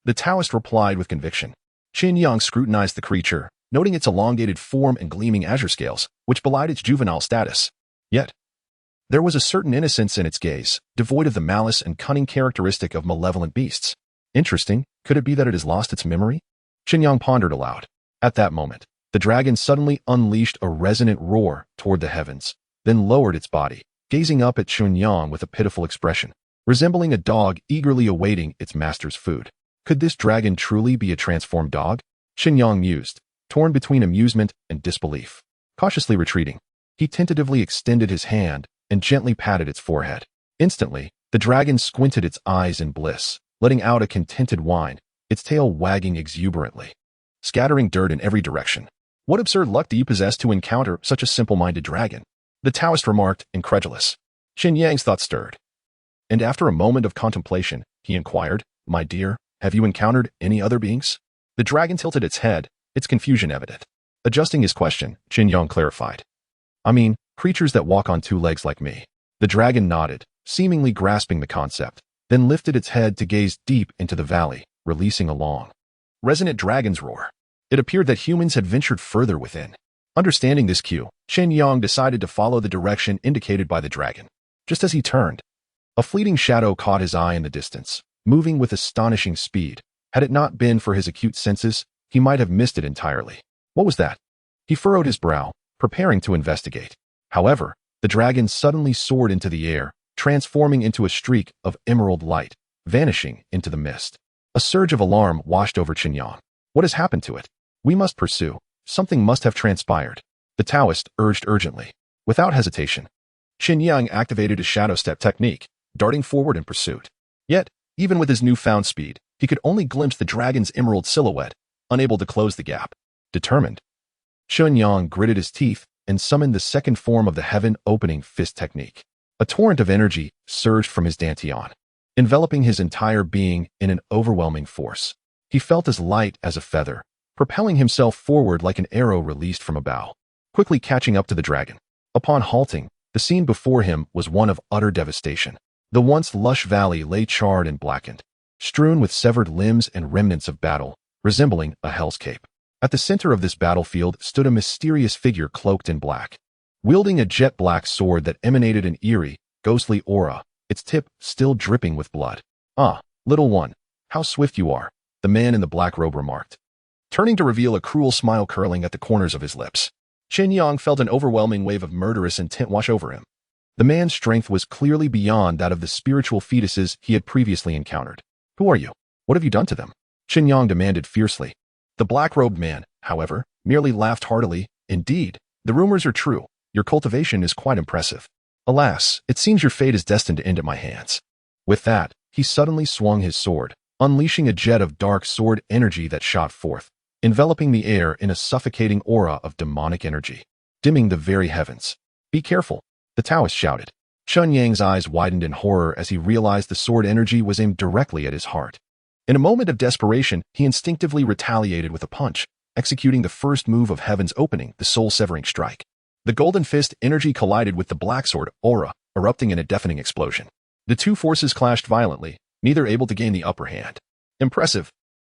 The Taoist replied with conviction. Chen Yang scrutinized the creature, noting its elongated form and gleaming azure scales, which belied its juvenile status. Yet, there was a certain innocence in its gaze, devoid of the malice and cunning characteristic of malevolent beasts. Interesting. Could it be that it has lost its memory? Chen Yang pondered aloud. At that moment, the dragon suddenly unleashed a resonant roar toward the heavens, then lowered its body, gazing up at Chen Yang with a pitiful expression, resembling a dog eagerly awaiting its master's food. Could this dragon truly be a transformed dog? Chen Yang mused, torn between amusement and disbelief. Cautiously retreating, he tentatively extended his hand and gently patted its forehead. Instantly, the dragon squinted its eyes in bliss, letting out a contented whine, its tail wagging exuberantly, scattering dirt in every direction. What absurd luck do you possess to encounter such a simple-minded dragon? The Taoist remarked, incredulous. Chen Yang's thoughts stirred. And after a moment of contemplation, he inquired, My dear, have you encountered any other beings? The dragon tilted its head, its confusion evident. Adjusting his question, Chen Yang clarified. I mean, creatures that walk on 2 legs like me. The dragon nodded, seemingly grasping the concept, then lifted its head to gaze deep into the valley, releasing a long, resonant dragon's roar. It appeared that humans had ventured further within. Understanding this cue, Chen Yang decided to follow the direction indicated by the dragon. Just as he turned, a fleeting shadow caught his eye in the distance, moving with astonishing speed. Had it not been for his acute senses, he might have missed it entirely. What was that? He furrowed his brow, preparing to investigate. However, the dragon suddenly soared into the air, transforming into a streak of emerald light, vanishing into the mist. A surge of alarm washed over Chen Yang. What has happened to it? We must pursue. Something must have transpired. The Taoist urged urgently. Without hesitation, Chen Yang activated his shadow step technique, darting forward in pursuit. Yet, even with his newfound speed, he could only glimpse the dragon's emerald silhouette, unable to close the gap. Determined, Chen Yang gritted his teeth and summoned the second form of the heaven-opening fist technique. A torrent of energy surged from his dantian, enveloping his entire being in an overwhelming force. He felt as light as a feather, propelling himself forward like an arrow released from a bow, quickly catching up to the dragon. Upon halting, the scene before him was one of utter devastation. The once lush valley lay charred and blackened, strewn with severed limbs and remnants of battle, resembling a hellscape. At the center of this battlefield stood a mysterious figure cloaked in black, wielding a jet-black sword that emanated an eerie, ghostly aura, its tip still dripping with blood. "Ah, little one, how swift you are," the man in the black robe remarked, turning to reveal a cruel smile curling at the corners of his lips. Chen Yang felt an overwhelming wave of murderous intent wash over him. The man's strength was clearly beyond that of the spiritual fetuses he had previously encountered. "Who are you? What have you done to them?" Chen Yang demanded fiercely. The black-robed man, however, merely laughed heartily. "Indeed, the rumors are true. Your cultivation is quite impressive. Alas, it seems your fate is destined to end at my hands." With that, he suddenly swung his sword, unleashing a jet of dark sword energy that shot forth, enveloping the air in a suffocating aura of demonic energy, dimming the very heavens. "Be careful," the Taoist shouted. Chen Yang's eyes widened in horror as he realized the sword energy was aimed directly at his heart. In a moment of desperation, he instinctively retaliated with a punch, executing the first move of Heaven's opening, the soul-severing strike. The golden fist energy collided with the black sword aura, erupting in a deafening explosion. The two forces clashed violently, neither able to gain the upper hand. "Impressive,"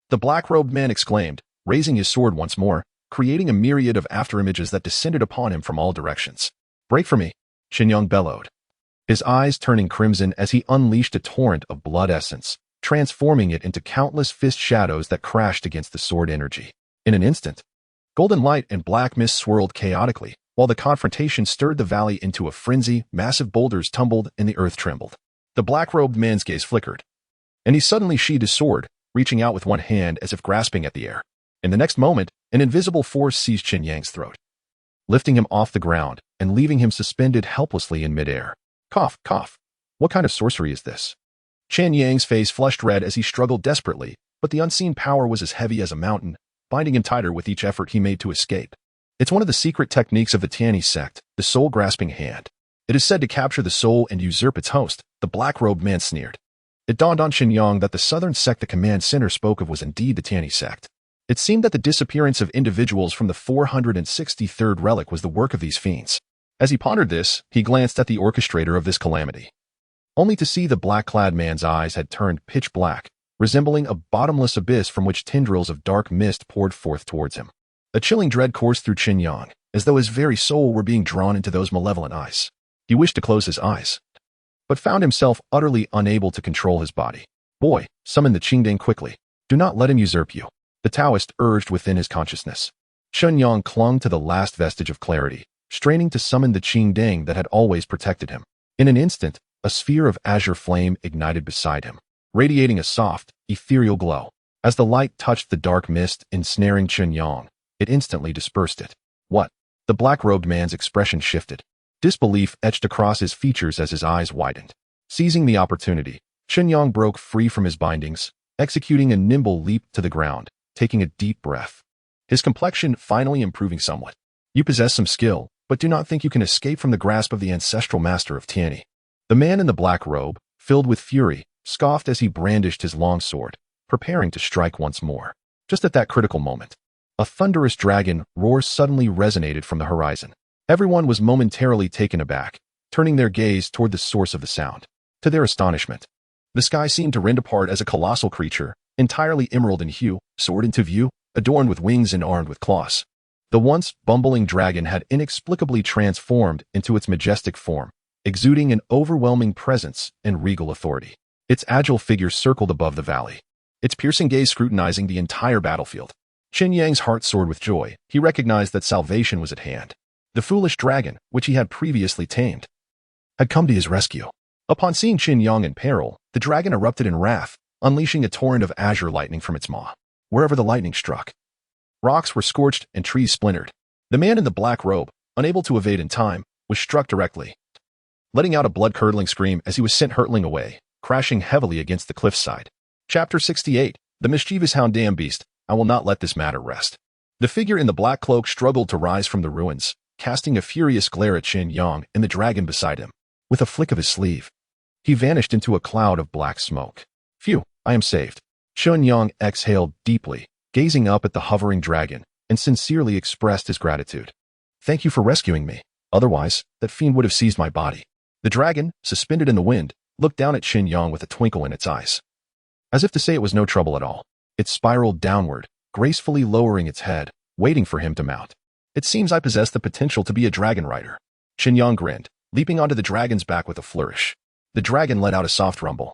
the black-robed man exclaimed, raising his sword once more, creating a myriad of afterimages that descended upon him from all directions. "Break for me," Chen Yang bellowed, his eyes turning crimson as he unleashed a torrent of blood essence, transforming it into countless fist shadows that crashed against the sword energy. In an instant, golden light and black mist swirled chaotically, while the confrontation stirred the valley into a frenzy. Massive boulders tumbled and the earth trembled. The black-robed man's gaze flickered, and he suddenly sheathed his sword, reaching out with one hand as if grasping at the air. In the next moment, an invisible force seized Chen Yang's throat, lifting him off the ground and leaving him suspended helplessly in midair. Cough, cough. What kind of sorcery is this? Chen Yang's face flushed red as he struggled desperately, but the unseen power was as heavy as a mountain, binding him tighter with each effort he made to escape. It's one of the secret techniques of the Tianyi sect, the soul-grasping hand. It is said to capture the soul and usurp its host, the black-robed man sneered. It dawned on Chen Yang that the southern sect the command center spoke of was indeed the Tianyi sect. It seemed that the disappearance of individuals from the 463rd relic was the work of these fiends. As he pondered this, he glanced at the orchestrator of this calamity, only to see the black-clad man's eyes had turned pitch black, resembling a bottomless abyss from which tendrils of dark mist poured forth towards him. A chilling dread coursed through Chen Yang, as though his very soul were being drawn into those malevolent eyes. He wished to close his eyes, but found himself utterly unable to control his body. "Boy, summon the Qingdang quickly. Do not let him usurp you," the Taoist urged within his consciousness. Chen Yang clung to the last vestige of clarity, straining to summon the Qingdang that had always protected him. In an instant, a sphere of azure flame ignited beside him, radiating a soft, ethereal glow. As the light touched the dark mist ensnaring Chen Yang, it instantly dispersed it. "What?" The black-robed man's expression shifted. Disbelief etched across his features as his eyes widened. Seizing the opportunity, Chen Yang broke free from his bindings, executing a nimble leap to the ground, taking a deep breath, his complexion finally improving somewhat. "You possess some skill, but do not think you can escape from the grasp of the ancestral master of Tianyi." The man in the black robe, filled with fury, scoffed as he brandished his long sword, preparing to strike once more. Just at that critical moment, a thunderous dragon roar suddenly resonated from the horizon. Everyone was momentarily taken aback, turning their gaze toward the source of the sound. To their astonishment, the sky seemed to rend apart as a colossal creature, entirely emerald in hue, soared into view. adorned with wings and armed with claws. The once bumbling dragon had inexplicably transformed into its majestic form, exuding an overwhelming presence and regal authority. Its agile figure circled above the valley, its piercing gaze scrutinizing the entire battlefield. Chen Yang's heart soared with joy. He recognized that salvation was at hand. The foolish dragon, which he had previously tamed, had come to his rescue. Upon seeing Chen Yang in peril, the dragon erupted in wrath, unleashing a torrent of azure lightning from its maw. Wherever the lightning struck, rocks were scorched and trees splintered. The man in the black robe, unable to evade in time, was struck directly, letting out a blood-curdling scream as he was sent hurtling away, crashing heavily against the cliffside. Chapter 68. The mischievous hound. Damn beast, I will not let this matter rest. The figure in the black cloak struggled to rise from the ruins, casting a furious glare at Chen Yang and the dragon beside him. With a flick of his sleeve, he vanished into a cloud of black smoke. Phew, I am saved. Chen Yang exhaled deeply, gazing up at the hovering dragon, and sincerely expressed his gratitude. Thank you for rescuing me. Otherwise, that fiend would have seized my body. The dragon, suspended in the wind, looked down at Chen Yang with a twinkle in its eyes. As if to say it was no trouble at all, it spiraled downward, gracefully lowering its head, waiting for him to mount. It seems I possess the potential to be a dragon rider. Chen Yang grinned, leaping onto the dragon's back with a flourish. The dragon let out a soft rumble,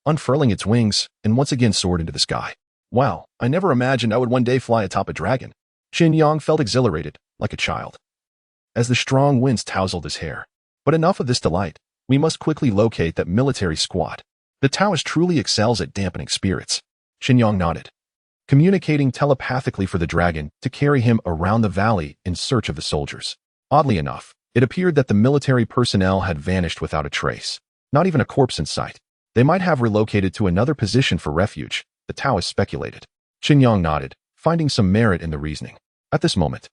unfurling its wings, and once again soared into the sky. Wow, I never imagined I would one day fly atop a dragon. Chen Yang felt exhilarated, like a child, as the strong winds tousled his hair. But enough of this delight. We must quickly locate that military squad. The Taoist truly excels at dampening spirits. Chen Yang nodded, communicating telepathically for the dragon to carry him around the valley in search of the soldiers. Oddly enough, it appeared that the military personnel had vanished without a trace. Not even a corpse in sight. They might have relocated to another position for refuge, the Taoist speculated. Chen Yang nodded, finding some merit in the reasoning. At this moment,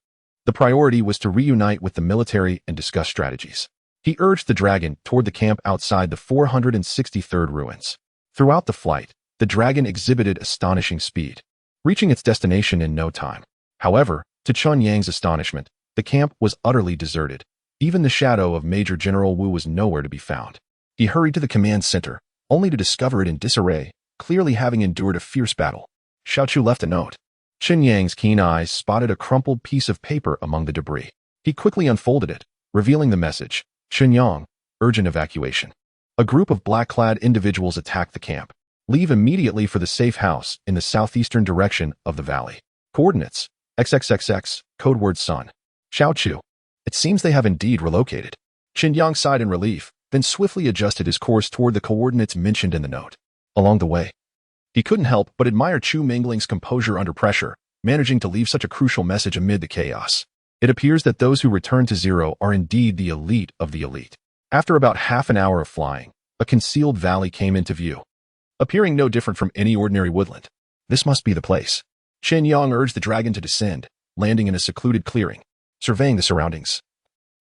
the priority was to reunite with the military and discuss strategies. He urged the dragon toward the camp outside the 463rd ruins. Throughout the flight, the dragon exhibited astonishing speed, reaching its destination in no time. However, to Chen Yang's astonishment, the camp was utterly deserted. Even the shadow of Major General Wu was nowhere to be found. He hurried to the command center, only to discover it in disarray, clearly having endured a fierce battle. Xiaochu left a note. Chen Yang's keen eyes spotted a crumpled piece of paper among the debris. He quickly unfolded it, revealing the message. Chen Yang, urgent evacuation. A group of black-clad individuals attacked the camp. Leave immediately for the safe house in the southeastern direction of the valley. Coordinates, XXXX, codeword Sun. Xiaochu. It seems they have indeed relocated. Chen Yang sighed in relief, then swiftly adjusted his course toward the coordinates mentioned in the note. Along the way, he couldn't help but admire Chu Mingling's composure under pressure, managing to leave such a crucial message amid the chaos. It appears that those who return to Zero are indeed the elite of the elite. After about half an hour of flying, a concealed valley came into view, appearing no different from any ordinary woodland. This must be the place. Chen Yang urged the dragon to descend, landing in a secluded clearing, surveying the surroundings.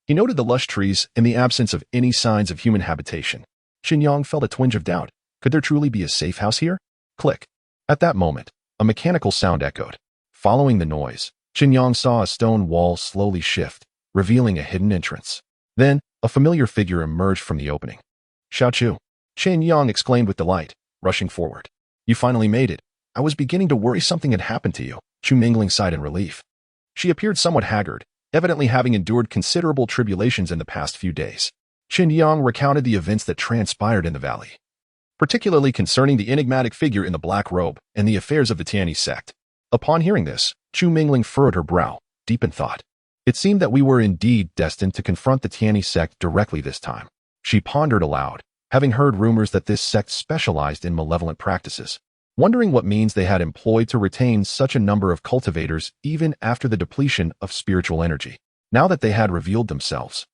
He noted the lush trees and the absence of any signs of human habitation. Chen Yang felt a twinge of doubt. Could there truly be a safe house here? Click. At that moment, a mechanical sound echoed. Following the noise, Chen Yang saw a stone wall slowly shift, revealing a hidden entrance. Then, a familiar figure emerged from the opening. Xiaochu. Chen Yang exclaimed with delight, rushing forward. You finally made it. I was beginning to worry something had happened to you. Chu Mingling sighed in relief. She appeared somewhat haggard, evidently having endured considerable tribulations in the past few days. Chen Yang recounted the events that transpired in the valley, particularly concerning the enigmatic figure in the black robe and the affairs of the Tianyi sect. Upon hearing this, Chu Mingling furrowed her brow, deep in thought. It seemed that we were indeed destined to confront the Tianyi sect directly this time. She pondered aloud, having heard rumors that this sect specialized in malevolent practices, wondering what means they had employed to retain such a number of cultivators even after the depletion of spiritual energy. Now that they had revealed themselves,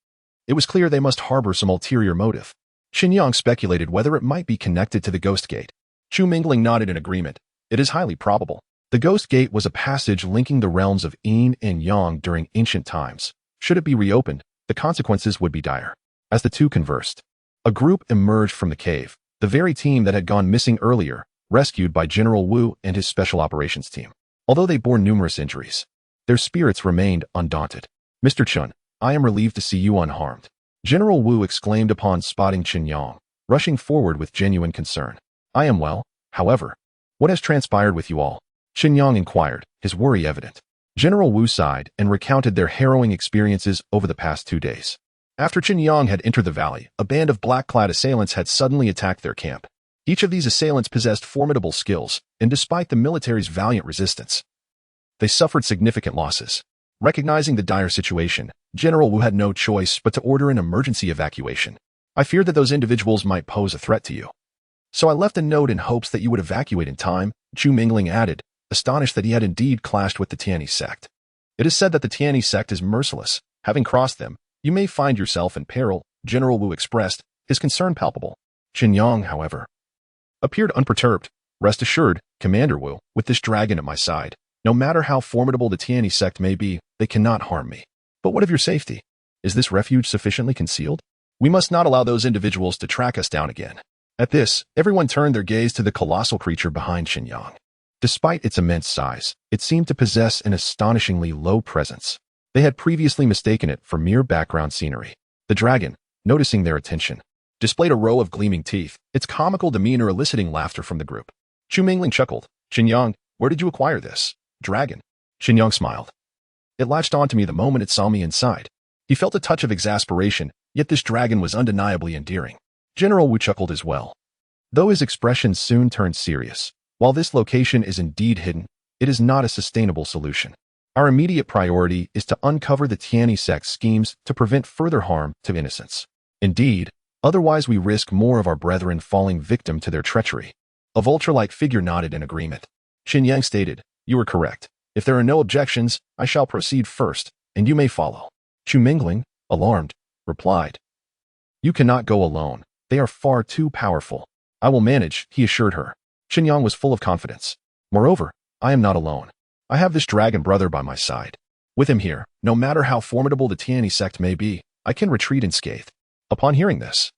it was clear they must harbor some ulterior motive. Chen Yang speculated whether it might be connected to the Ghost Gate. Chu Mingling nodded in agreement. It is highly probable. The Ghost Gate was a passage linking the realms of Yin and Yang during ancient times. Should it be reopened, the consequences would be dire. As the two conversed, a group emerged from the cave, the very team that had gone missing earlier, rescued by General Wu and his special operations team. Although they bore numerous injuries, their spirits remained undaunted. Mr. Chen, I am relieved to see you unharmed. General Wu exclaimed upon spotting Chen Yang, rushing forward with genuine concern. I am well, however. What has transpired with you all? Chen Yang inquired, his worry evident. General Wu sighed and recounted their harrowing experiences over the past 2 days. After Chen Yang had entered the valley, a band of black-clad assailants had suddenly attacked their camp. Each of these assailants possessed formidable skills, and despite the military's valiant resistance, they suffered significant losses. Recognizing the dire situation, General Wu had no choice but to order an emergency evacuation. I feared that those individuals might pose a threat to you. So I left a note in hopes that you would evacuate in time, Chu Mingling added, astonished that he had indeed clashed with the Tianyi sect. It is said that the Tianyi sect is merciless. Having crossed them, you may find yourself in peril, General Wu expressed, his concern palpable. Chen Yang, however, appeared unperturbed. Rest assured, Commander Wu, with this dragon at my side, no matter how formidable the Tianyi sect may be, they cannot harm me. But what of your safety? Is this refuge sufficiently concealed? We must not allow those individuals to track us down again. At this, everyone turned their gaze to the colossal creature behind Chen Yang. Despite its immense size, it seemed to possess an astonishingly low presence. They had previously mistaken it for mere background scenery. The dragon, noticing their attention, displayed a row of gleaming teeth, its comical demeanor eliciting laughter from the group. Chu Mingling chuckled. Chen Yang, where did you acquire this dragon? Chen Yang smiled. It latched onto me the moment it saw me inside. He felt a touch of exasperation, yet this dragon was undeniably endearing. General Wu chuckled as well, though his expression soon turned serious. While this location is indeed hidden, it is not a sustainable solution. Our immediate priority is to uncover the Tianyi sect's schemes to prevent further harm to innocents. Indeed, otherwise we risk more of our brethren falling victim to their treachery. A vulture-like figure nodded in agreement. Chen Yang stated, you are correct. If there are no objections, I shall proceed first, and you may follow. Chu Mingling, alarmed, replied, you cannot go alone. They are far too powerful. I will manage, he assured her. Chen Yang was full of confidence. Moreover, I am not alone. I have this dragon brother by my side. With him here, no matter how formidable the Tianyi sect may be, I can retreat unscathed. Upon hearing this,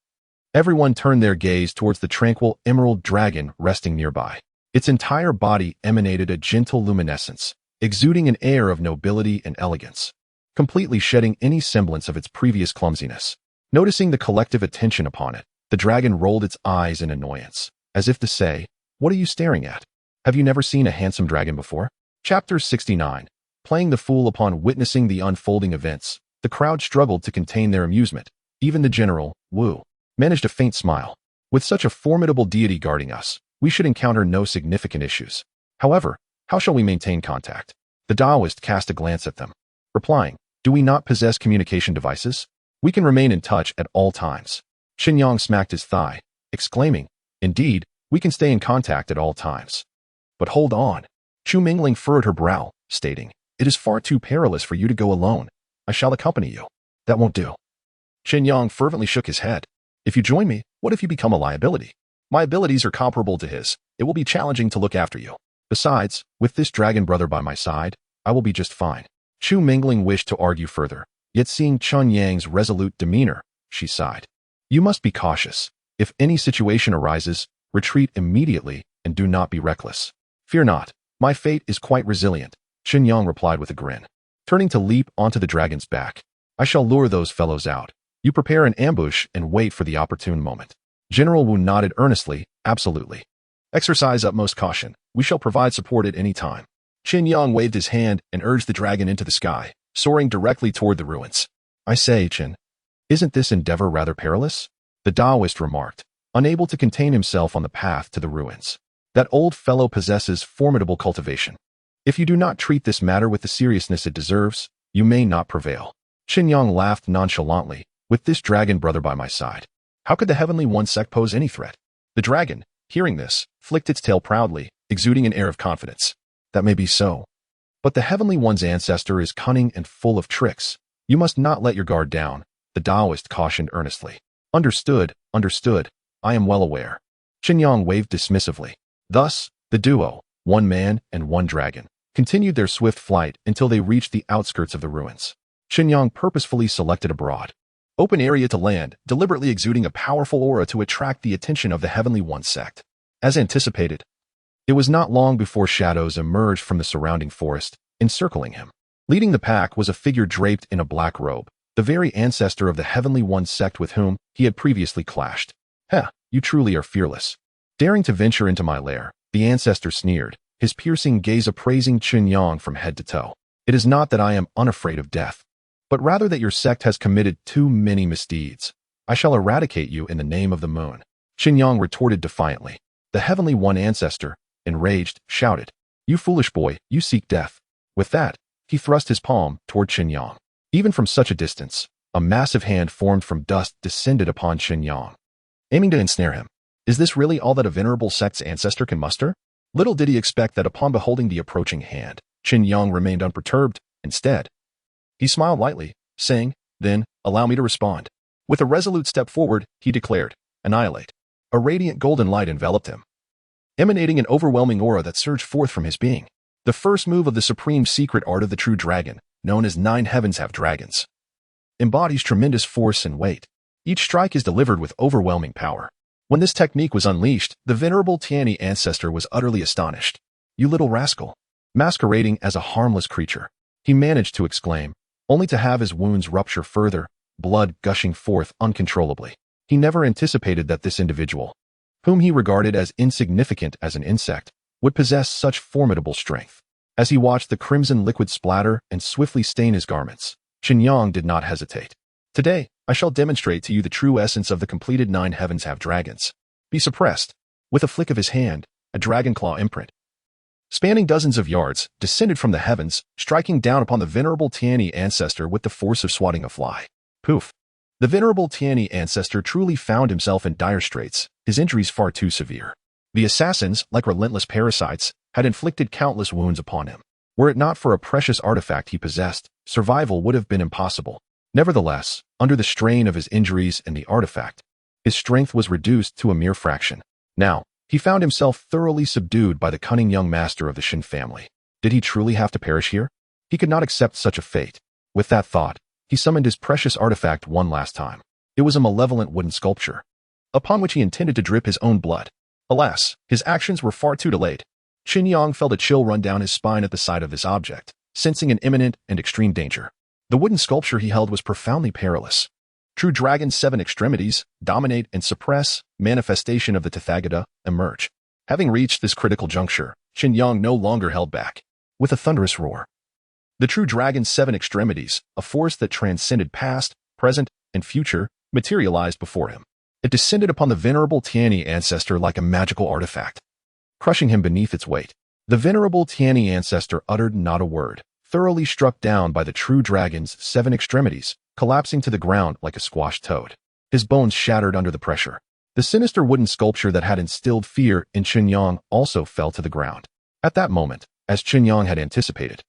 everyone turned their gaze towards the tranquil emerald dragon resting nearby. Its entire body emanated a gentle luminescence, exuding an air of nobility and elegance, completely shedding any semblance of its previous clumsiness. Noticing the collective attention upon it, the dragon rolled its eyes in annoyance, as if to say, what are you staring at? Have you never seen a handsome dragon before? Chapter 69. Playing the fool upon witnessing the unfolding events, the crowd struggled to contain their amusement. Even the General, Wu, managed a faint smile. With such a formidable deity guarding us, we should encounter no significant issues. However, how shall we maintain contact? The Taoist cast a glance at them, replying, do we not possess communication devices? We can remain in touch at all times. Chen Yang smacked his thigh, exclaiming, indeed, we can stay in contact at all times. But hold on. Chu Mingling furrowed her brow, stating, it is far too perilous for you to go alone. I shall accompany you. That won't do. Chen Yang fervently shook his head. If you join me, what if you become a liability? My abilities are comparable to his. It will be challenging to look after you. Besides, with this dragon brother by my side, I will be just fine. Chu Mingling wished to argue further, yet seeing Chen Yang's resolute demeanor, she sighed. You must be cautious. If any situation arises, retreat immediately and do not be reckless. Fear not. My fate is quite resilient, Chen Yang replied with a grin. Turning to leap onto the dragon's back. I shall lure those fellows out. You prepare an ambush and wait for the opportune moment. General Wu nodded earnestly, absolutely. Exercise utmost caution. We shall provide support at any time. Chen Yang waved his hand and urged the dragon into the sky, soaring directly toward the ruins. I say, Chen, isn't this endeavor rather perilous? The Taoist remarked, unable to contain himself on the path to the ruins. That old fellow possesses formidable cultivation. If you do not treat this matter with the seriousness it deserves, you may not prevail. Chen Yang laughed nonchalantly, with this dragon brother by my side. How could the Heavenly One sect pose any threat? The dragon, hearing this, flicked its tail proudly, exuding an air of confidence. That may be so. But the Heavenly One's ancestor is cunning and full of tricks. You must not let your guard down, the Taoist cautioned earnestly. Understood, understood. I am well aware. Chen Yang waved dismissively. Thus, the duo, one man and one dragon, continued their swift flight until they reached the outskirts of the ruins. Chen Yang purposefully selected a broad, open area to land, deliberately exuding a powerful aura to attract the attention of the Heavenly One sect. As anticipated, it was not long before shadows emerged from the surrounding forest, encircling him. Leading the pack was a figure draped in a black robe, the very ancestor of the Heavenly One sect with whom he had previously clashed. You truly are fearless. Daring to venture into my lair, the ancestor sneered, his piercing gaze appraising Chen Yang from head to toe. "It is not that I am unafraid of death, but rather that your sect has committed too many misdeeds. I shall eradicate you in the name of the moon." Chen Yang retorted defiantly. The Heavenly One ancestor, enraged, shouted, "You foolish boy, you seek death." With that, he thrust his palm toward Chen Yang. Even from such a distance, a massive hand formed from dust descended upon Chen Yang, aiming to ensnare him. Is this really all that a venerable sect's ancestor can muster? Little did he expect that upon beholding the approaching hand, Chen Yang remained unperturbed. Instead, he smiled lightly, saying, "Then, allow me to respond." With a resolute step forward, he declared, "Annihilate." A radiant golden light enveloped him, emanating an overwhelming aura that surged forth from his being. The first move of the supreme secret art of the true dragon, known as Nine Heavens Have Dragons, embodies tremendous force and weight. Each strike is delivered with overwhelming power. When this technique was unleashed, the venerable Tianyi ancestor was utterly astonished. "You little rascal!" Masquerading as a harmless creature, he managed to exclaim, only to have his wounds rupture further, blood gushing forth uncontrollably. He never anticipated that this individual, whom he regarded as insignificant as an insect, would possess such formidable strength. As he watched the crimson liquid splatter and swiftly stain his garments, Chen Yang did not hesitate. "Today, I shall demonstrate to you the true essence of the completed Nine Heavens Have Dragons." Be suppressed. With a flick of his hand, a dragon claw imprint, spanning dozens of yards, descended from the heavens, striking down upon the venerable Tianyi ancestor with the force of swatting a fly. Poof! The venerable Tianyi ancestor truly found himself in dire straits, his injuries far too severe. The assassins, like relentless parasites, had inflicted countless wounds upon him. Were it not for a precious artifact he possessed, survival would have been impossible. Nevertheless, under the strain of his injuries and the artifact, his strength was reduced to a mere fraction. Now, he found himself thoroughly subdued by the cunning young master of the Shin family. Did he truly have to perish here? He could not accept such a fate. With that thought, he summoned his precious artifact one last time. It was a malevolent wooden sculpture, upon which he intended to drip his own blood. Alas, his actions were far too delayed. Chen Yang felt a chill run down his spine at the sight of this object, sensing an imminent and extreme danger. The wooden sculpture he held was profoundly perilous. True Dragon's 7 extremities, dominate and suppress, manifestation of the Tathagata, emerge. Having reached this critical juncture, Chen Yang no longer held back. With a thunderous roar, the true Dragon's 7 extremities, a force that transcended past, present, and future, materialized before him. It descended upon the venerable Tianyi ancestor like a magical artifact, crushing him beneath its weight. The venerable Tianyi ancestor uttered not a word, thoroughly struck down by the true dragon's 7 extremities, collapsing to the ground like a squashed toad. His bones shattered under the pressure. The sinister wooden sculpture that had instilled fear in Chen Yang also fell to the ground. At that moment, as Chen Yang had anticipated,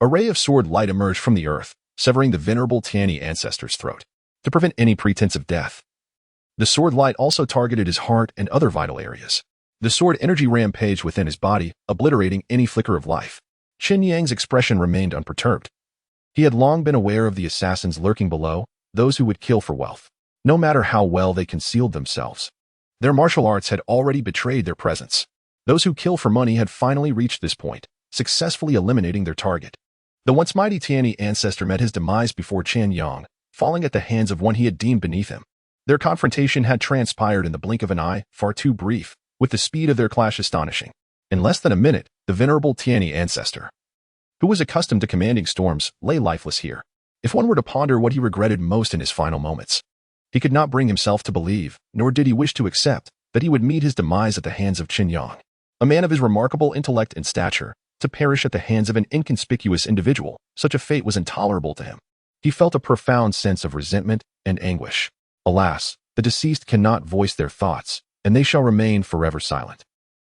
a ray of sword light emerged from the earth, severing the venerable Tianyi ancestor's throat. To prevent any pretense of death, the sword light also targeted his heart and other vital areas. The sword energy rampaged within his body, obliterating any flicker of life. Chen Yang's expression remained unperturbed. He had long been aware of the assassins lurking below, those who would kill for wealth. No matter how well they concealed themselves, their martial arts had already betrayed their presence. Those who kill for money had finally reached this point, successfully eliminating their target. The once mighty Tianyi ancestor met his demise before Chen Yang, falling at the hands of one he had deemed beneath him. Their confrontation had transpired in the blink of an eye, far too brief, with the speed of their clash astonishing. In less than a minute, the venerable Tianyi ancestor, who was accustomed to commanding storms, lay lifeless here. If one were to ponder what he regretted most in his final moments, he could not bring himself to believe, nor did he wish to accept, that he would meet his demise at the hands of Chen Yang, a man of his remarkable intellect and stature. To perish at the hands of an inconspicuous individual, such a fate was intolerable to him. He felt a profound sense of resentment and anguish. Alas, the deceased cannot voice their thoughts, and they shall remain forever silent.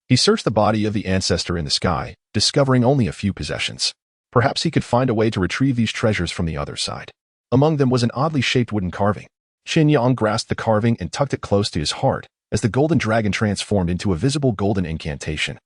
He searched the body of the ancestor in the sky, discovering only a few possessions. Perhaps he could find a way to retrieve these treasures from the other side. Among them was an oddly shaped wooden carving. Chen Yang grasped the carving and tucked it close to his heart, as the golden dragon transformed into a visible golden incantation,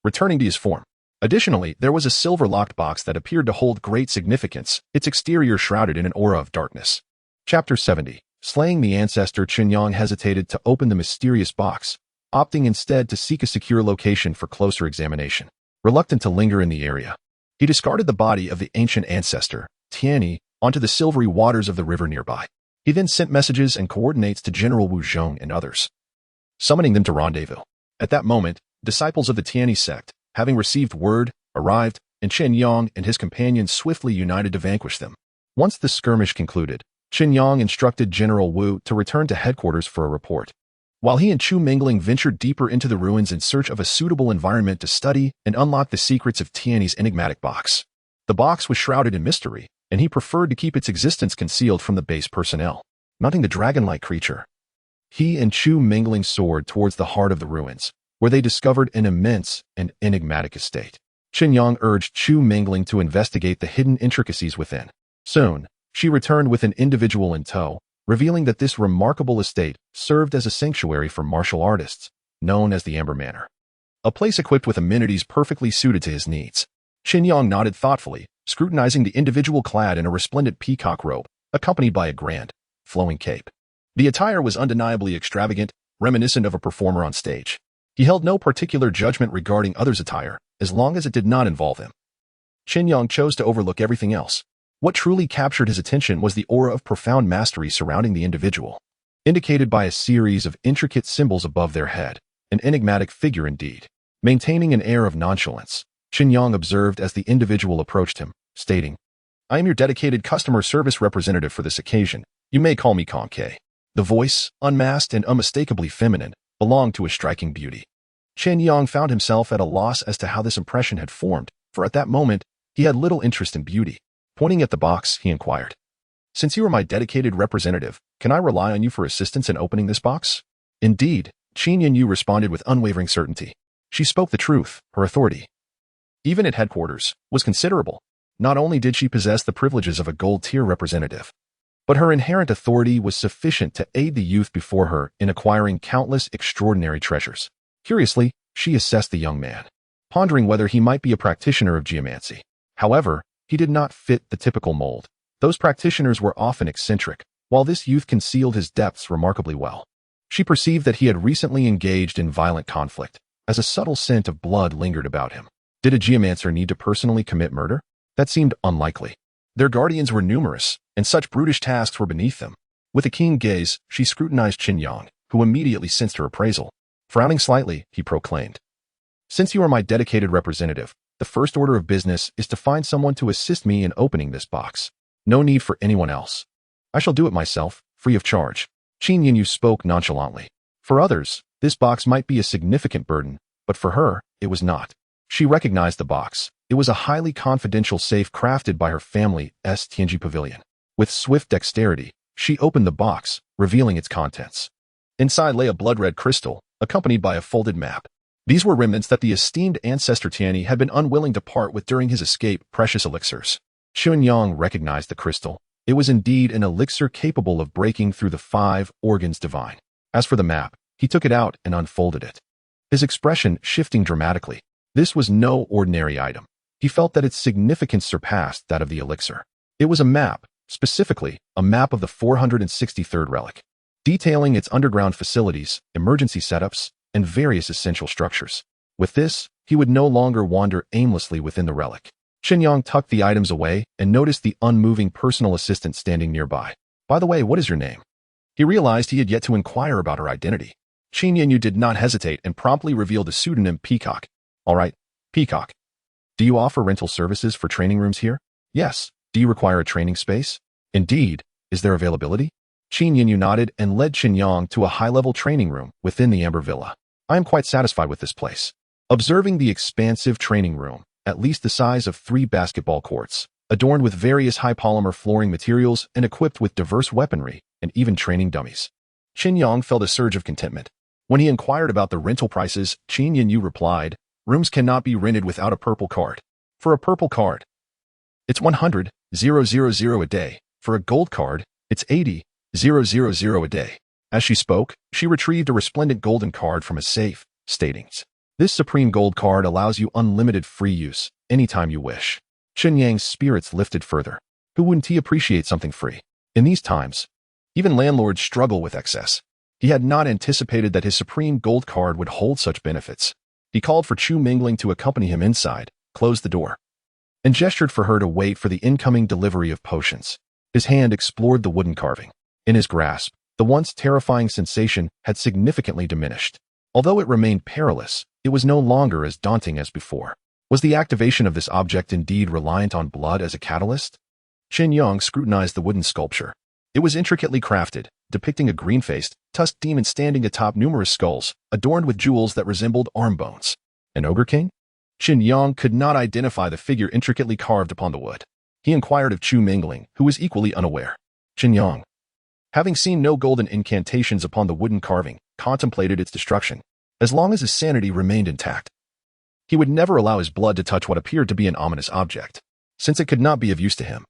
returning to his form. Additionally, there was a silver locked box that appeared to hold great significance, its exterior shrouded in an aura of darkness. Chapter 70. Slaying the ancestor. Chen Yang hesitated to open the mysterious box, opting instead to seek a secure location for closer examination. Reluctant to linger in the area, he discarded the body of the ancient ancestor, Tianyi, onto the silvery waters of the river nearby. He then sent messages and coordinates to General Wu Zhong and others, summoning them to rendezvous. At that moment, disciples of the Tianyi sect, having received word, arrived, and Chen Yang and his companions swiftly united to vanquish them. Once the skirmish concluded, Chen Yang instructed General Wu to return to headquarters for a report, while he and Chu Mingling ventured deeper into the ruins in search of a suitable environment to study and unlock the secrets of Tianyi's enigmatic box. The box was shrouded in mystery, and he preferred to keep its existence concealed from the base personnel. Mounting the dragon-like creature, he and Chu Mingling soared towards the heart of the ruins, where they discovered an immense and enigmatic estate. Chen Yang urged Chu Mingling to investigate the hidden intricacies within. Soon, she returned with an individual in tow, revealing that this remarkable estate served as a sanctuary for martial artists, known as the Amber Manor. A place equipped with amenities perfectly suited to his needs. Chen Yang nodded thoughtfully, scrutinizing the individual clad in a resplendent peacock robe, accompanied by a grand, flowing cape. The attire was undeniably extravagant, reminiscent of a performer on stage. He held no particular judgment regarding others' attire, as long as it did not involve him. Chen Yang chose to overlook everything else. What truly captured his attention was the aura of profound mastery surrounding the individual, indicated by a series of intricate symbols above their head, an enigmatic figure indeed. Maintaining an air of nonchalance, Chen Yang observed as the individual approached him, stating, "I am your dedicated customer service representative for this occasion. You may call me Kong K." The voice, unmasked and unmistakably feminine, belonged to a striking beauty. Chen Yang found himself at a loss as to how this impression had formed, for at that moment, he had little interest in beauty. Pointing at the box, he inquired, "Since you are my dedicated representative, can I rely on you for assistance in opening this box?" "Indeed," Chen Yanyu responded with unwavering certainty. She spoke the truth. Her authority, even at headquarters, was considerable. Not only did she possess the privileges of a gold-tier representative, but her inherent authority was sufficient to aid the youth before her in acquiring countless extraordinary treasures. Curiously, she assessed the young man, pondering whether he might be a practitioner of geomancy. However, he did not fit the typical mold. Those practitioners were often eccentric, while this youth concealed his depths remarkably well. She perceived that he had recently engaged in violent conflict, as a subtle scent of blood lingered about him. Did a geomancer need to personally commit murder? That seemed unlikely. Their guardians were numerous, and such brutish tasks were beneath them. With a keen gaze, she scrutinized Chen Yang, who immediately sensed her appraisal. Frowning slightly, he proclaimed, "Since you are my dedicated representative, the first order of business is to find someone to assist me in opening this box. No need for anyone else. I shall do it myself, free of charge." Chen Yanyu spoke nonchalantly. For others, this box might be a significant burden, but for her, it was not. She recognized the box. It was a highly confidential safe crafted by her family's Tianji pavilion. With swift dexterity, she opened the box, revealing its contents. Inside lay a blood-red crystal, accompanied by a folded map. These were remnants that the esteemed ancestor Tianyi had been unwilling to part with during his escape. Precious elixirs. Chen Yang recognized the crystal. It was indeed an elixir capable of breaking through the 5 organs divine. As for the map, he took it out and unfolded it, his expression shifting dramatically. This was no ordinary item. He felt that its significance surpassed that of the elixir. It was a map, specifically, a map of the 463rd relic, detailing its underground facilities, emergency setups, and various essential structures. With this, he would no longer wander aimlessly within the relic. Chen Yang tucked the items away and noticed the unmoving personal assistant standing nearby. "By the way, what is your name?" He realized he had yet to inquire about her identity. Chen Yanyu did not hesitate and promptly revealed a pseudonym, Peacock. "All right, Peacock. Do you offer rental services for training rooms here?" "Yes." "Do you require a training space?" "Indeed. Is there availability?" Chen Yanyu nodded and led Chen Yang to a high-level training room within the Amber Villa. "I am quite satisfied with this place." Observing the expansive training room, at least the size of 3 basketball courts, adorned with various high-polymer flooring materials and equipped with diverse weaponry and even training dummies, Chen Yang felt a surge of contentment. When he inquired about the rental prices, Chen Yanyu replied, "Rooms cannot be rented without a purple card. For a purple card, it's 100,000 a day. For a gold card, it's 80,000 a day." As she spoke, she retrieved a resplendent golden card from a safe, stating, "This supreme gold card allows you unlimited free use, anytime you wish." Chen Yang's spirits lifted further. Who wouldn't he appreciate something free? In these times, even landlords struggle with excess. He had not anticipated that his supreme gold card would hold such benefits. He called for Chu Mingling to accompany him inside, closed the door, and gestured for her to wait for the incoming delivery of potions. His hand explored the wooden carving. In his grasp, the once terrifying sensation had significantly diminished. Although it remained perilous, it was no longer as daunting as before. Was the activation of this object indeed reliant on blood as a catalyst? Chen Yang scrutinized the wooden sculpture. It was intricately crafted, depicting a green-faced, tusked demon standing atop numerous skulls, adorned with jewels that resembled arm bones. An ogre king? Chen Yang could not identify the figure intricately carved upon the wood. He inquired of Chu Mingling, who was equally unaware. Chen Yang, having seen no golden incantations upon the wooden carving, contemplated its destruction. As long as his sanity remained intact, he would never allow his blood to touch what appeared to be an ominous object. Since it could not be of use to him,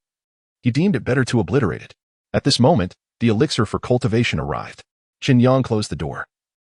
he deemed it better to obliterate it. At this moment, the elixir for cultivation arrived. Chen Yang closed the door.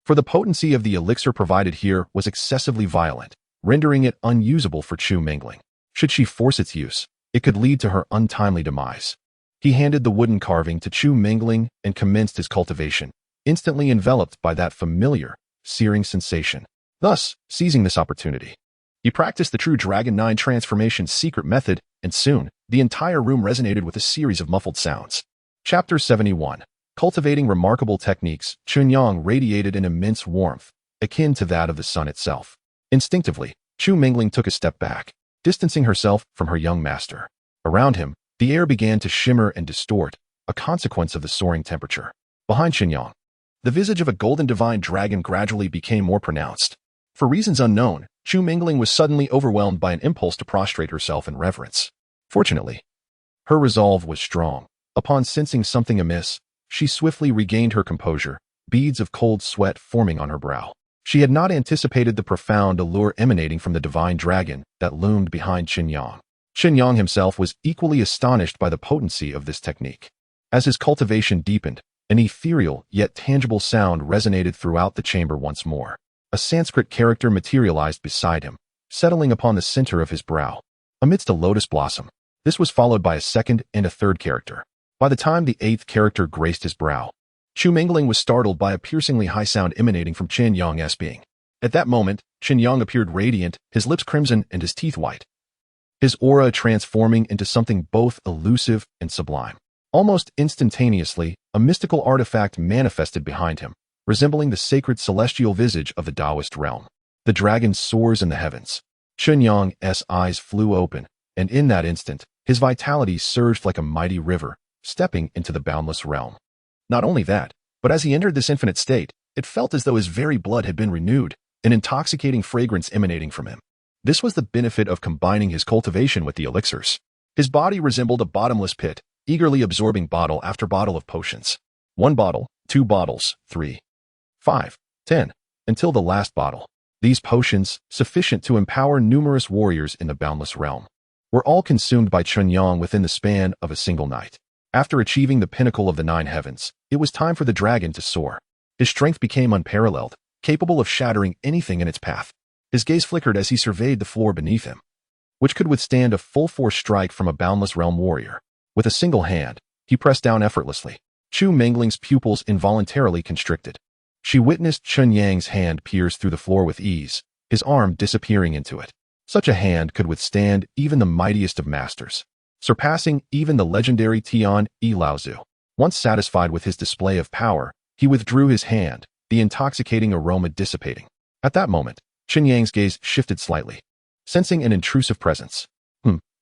For the potency of the elixir provided here was excessively violent, rendering it unusable for Chu Mingling. Should she force its use, it could lead to her untimely demise. He handed the wooden carving to Chu Mingling and commenced his cultivation, instantly enveloped by that familiar, searing sensation. Thus, seizing this opportunity, he practiced the true Dragon 9 transformation's secret method, and soon, the entire room resonated with a series of muffled sounds. Chapter 71. Cultivating remarkable techniques. Chen Yang radiated an immense warmth, akin to that of the sun itself. Instinctively, Chu Mingling took a step back, distancing herself from her young master. Around him, the air began to shimmer and distort, a consequence of the soaring temperature. Behind Chen Yang, the visage of a golden divine dragon gradually became more pronounced. For reasons unknown, Chu Mingling was suddenly overwhelmed by an impulse to prostrate herself in reverence. Fortunately, her resolve was strong. Upon sensing something amiss, she swiftly regained her composure, beads of cold sweat forming on her brow. She had not anticipated the profound allure emanating from the divine dragon that loomed behind Chen Yang. Chen Yang himself was equally astonished by the potency of this technique. As his cultivation deepened, an ethereal yet tangible sound resonated throughout the chamber once more. A Sanskrit character materialized beside him, settling upon the center of his brow, amidst a lotus blossom. This was followed by a second and a third character. By the time the eighth character graced his brow, Chu Mingling was startled by a piercingly high sound emanating from Chen Yang's being. At that moment, Chen Yang appeared radiant, his lips crimson and his teeth white, his aura transforming into something both elusive and sublime. Almost instantaneously, a mystical artifact manifested behind him, resembling the sacred celestial visage of the Taoist realm. The dragon soars in the heavens. Chen Yang's eyes flew open, and in that instant, his vitality surged like a mighty river, stepping into the boundless realm. Not only that, but as he entered this infinite state, it felt as though his very blood had been renewed, an intoxicating fragrance emanating from him. This was the benefit of combining his cultivation with the elixirs. His body resembled a bottomless pit, eagerly absorbing bottle after bottle of potions. 1 bottle, 2 bottles, 3, 5, 10, until the last bottle. These potions, sufficient to empower numerous warriors in the boundless realm, were all consumed by Chen Yang within the span of a single night. After achieving the pinnacle of the 9 heavens, it was time for the dragon to soar. His strength became unparalleled, capable of shattering anything in its path. His gaze flickered as he surveyed the floor beneath him, which could withstand a full-force strike from a boundless realm warrior. With a single hand, he pressed down effortlessly. Chu Mingling's pupils involuntarily constricted. She witnessed Chen Yang's hand pierce through the floor with ease, his arm disappearing into it. Such a hand could withstand even the mightiest of masters, surpassing even the legendary Tian Yi Laozu. Once satisfied with his display of power, he withdrew his hand, the intoxicating aroma dissipating. At that moment, Chen Yang's gaze shifted slightly, sensing an intrusive presence.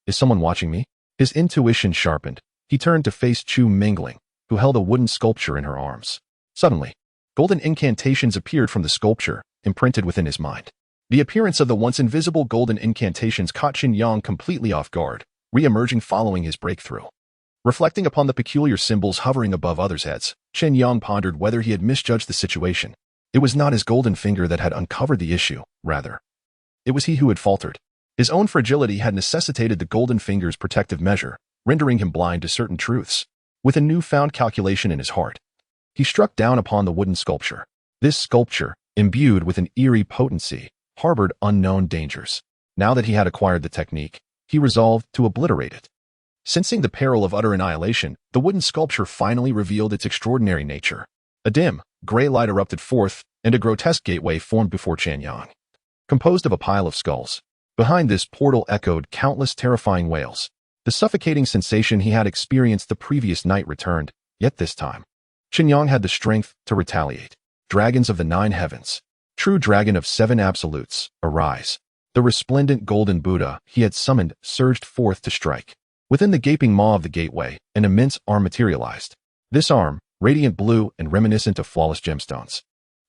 Is someone watching me? His intuition sharpened. He turned to face Chu Mingling, who held a wooden sculpture in her arms. Suddenly, golden incantations appeared from the sculpture, imprinted within his mind. The appearance of the once invisible golden incantations caught Chen Yang completely off guard, re-emerging following his breakthrough. Reflecting upon the peculiar symbols hovering above others' heads, Chen Yang pondered whether he had misjudged the situation. It was not his golden finger that had uncovered the issue, rather, it was he who had faltered. His own fragility had necessitated the golden finger's protective measure, rendering him blind to certain truths. With a newfound calculation in his heart, he struck down upon the wooden sculpture. This sculpture, imbued with an eerie potency, harbored unknown dangers. Now that he had acquired the technique, he resolved to obliterate it. Sensing the peril of utter annihilation, the wooden sculpture finally revealed its extraordinary nature. A dim, gray light erupted forth, and a grotesque gateway formed before Chen Yang, composed of a pile of skulls. Behind this portal echoed countless terrifying wails. The suffocating sensation he had experienced the previous night returned, yet this time, Chen Yang had the strength to retaliate. Dragons of the 9 heavens, True dragon of 7 absolutes, arise. The resplendent golden Buddha he had summoned surged forth to strike. Within the gaping maw of the gateway, an immense arm materialized. This arm, radiant blue and reminiscent of flawless gemstones,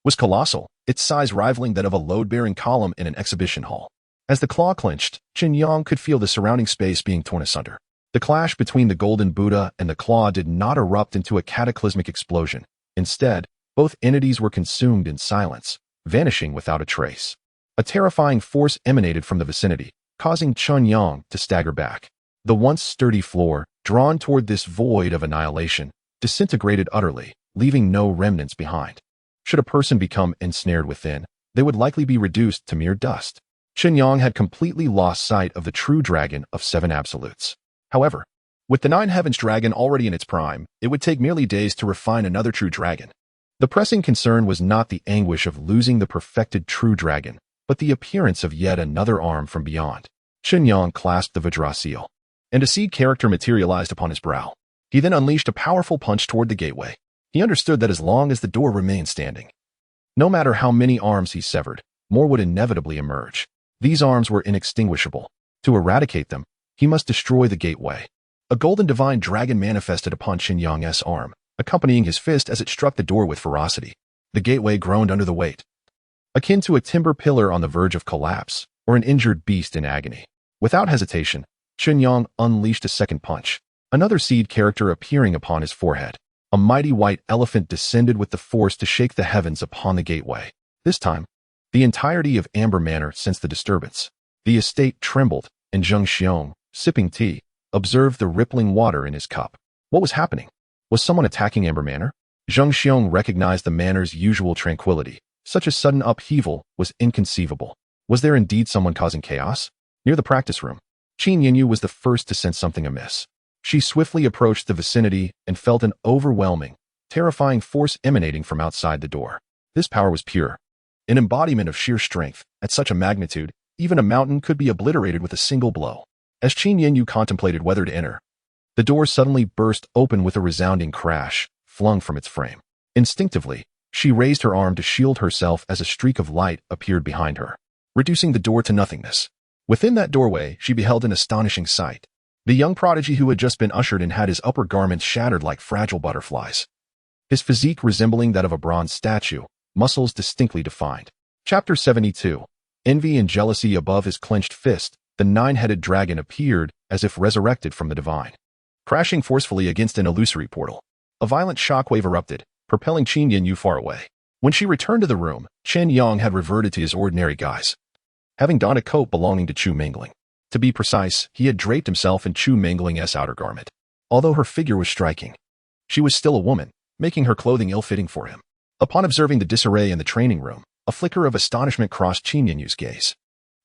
was colossal, its size rivaling that of a load-bearing column in an exhibition hall. As the claw clenched, Chen Yang could feel the surrounding space being torn asunder. The clash between the golden Buddha and the claw did not erupt into a cataclysmic explosion. Instead, both entities were consumed in silence, vanishing without a trace. A terrifying force emanated from the vicinity, causing Chen Yang to stagger back. The once sturdy floor, drawn toward this void of annihilation, disintegrated utterly, leaving no remnants behind. Should a person become ensnared within, they would likely be reduced to mere dust. Chen Yang had completely lost sight of the true dragon of 7 absolutes. However, with the 9 heavens dragon already in its prime, it would take merely days to refine another true dragon. The pressing concern was not the anguish of losing the perfected true dragon, but the appearance of yet another arm from beyond. Chen Yang clasped the Vajra seal, and a seed character materialized upon his brow. He then unleashed a powerful punch toward the gateway. He understood that as long as the door remained standing, no matter how many arms he severed, more would inevitably emerge. These arms were inextinguishable. To eradicate them, he must destroy the gateway. A golden divine dragon manifested upon Chen Yang's arm, accompanying his fist as it struck the door with ferocity. The gateway groaned under the weight, akin to a timber pillar on the verge of collapse, or an injured beast in agony. Without hesitation, Chen Yang unleashed a second punch, another seed character appearing upon his forehead. A mighty white elephant descended with the force to shake the heavens upon the gateway. This time, the entirety of Amber Manor sensed the disturbance. The estate trembled, and Zheng Xiong, sipping tea, observed the rippling water in his cup. What was happening? Was someone attacking Amber Manor? Zheng Xiong recognized the manor's usual tranquility. Such a sudden upheaval was inconceivable. Was there indeed someone causing chaos? Near the practice room, Qin Yinyu was the first to sense something amiss. She swiftly approached the vicinity and felt an overwhelming, terrifying force emanating from outside the door. This power was pure, an embodiment of sheer strength. At such a magnitude, even a mountain could be obliterated with a single blow. As Qin Yinyu contemplated whether to enter, the door suddenly burst open with a resounding crash, flung from its frame. Instinctively, she raised her arm to shield herself as a streak of light appeared behind her, reducing the door to nothingness. Within that doorway, she beheld an astonishing sight. The young prodigy who had just been ushered in had his upper garments shattered like fragile butterflies, his physique resembling that of a bronze statue, muscles distinctly defined. Chapter 72. Envy and jealousy. Above his clenched fist, the 9-headed dragon appeared as if resurrected from the divine, crashing forcefully against an illusory portal. A violent shockwave erupted, propelling Qin Yinyu far away. When she returned to the room, Chen Yang had reverted to his ordinary guise, having donned a coat belonging to Chu Mingling. To be precise, he had draped himself in Chu Mingling's outer garment. Although her figure was striking, she was still a woman, making her clothing ill-fitting for him. Upon observing the disarray in the training room, a flicker of astonishment crossed Qin Yinyu's gaze.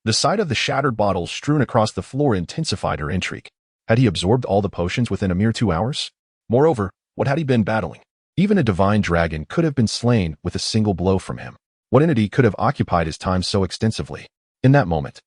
The sight of the shattered bottles strewn across the floor intensified her intrigue. Had he absorbed all the potions within a mere 2 hours? Moreover, what had he been battling? Even a divine dragon could have been slain with a single blow from him. What entity could have occupied his time so extensively? In that moment,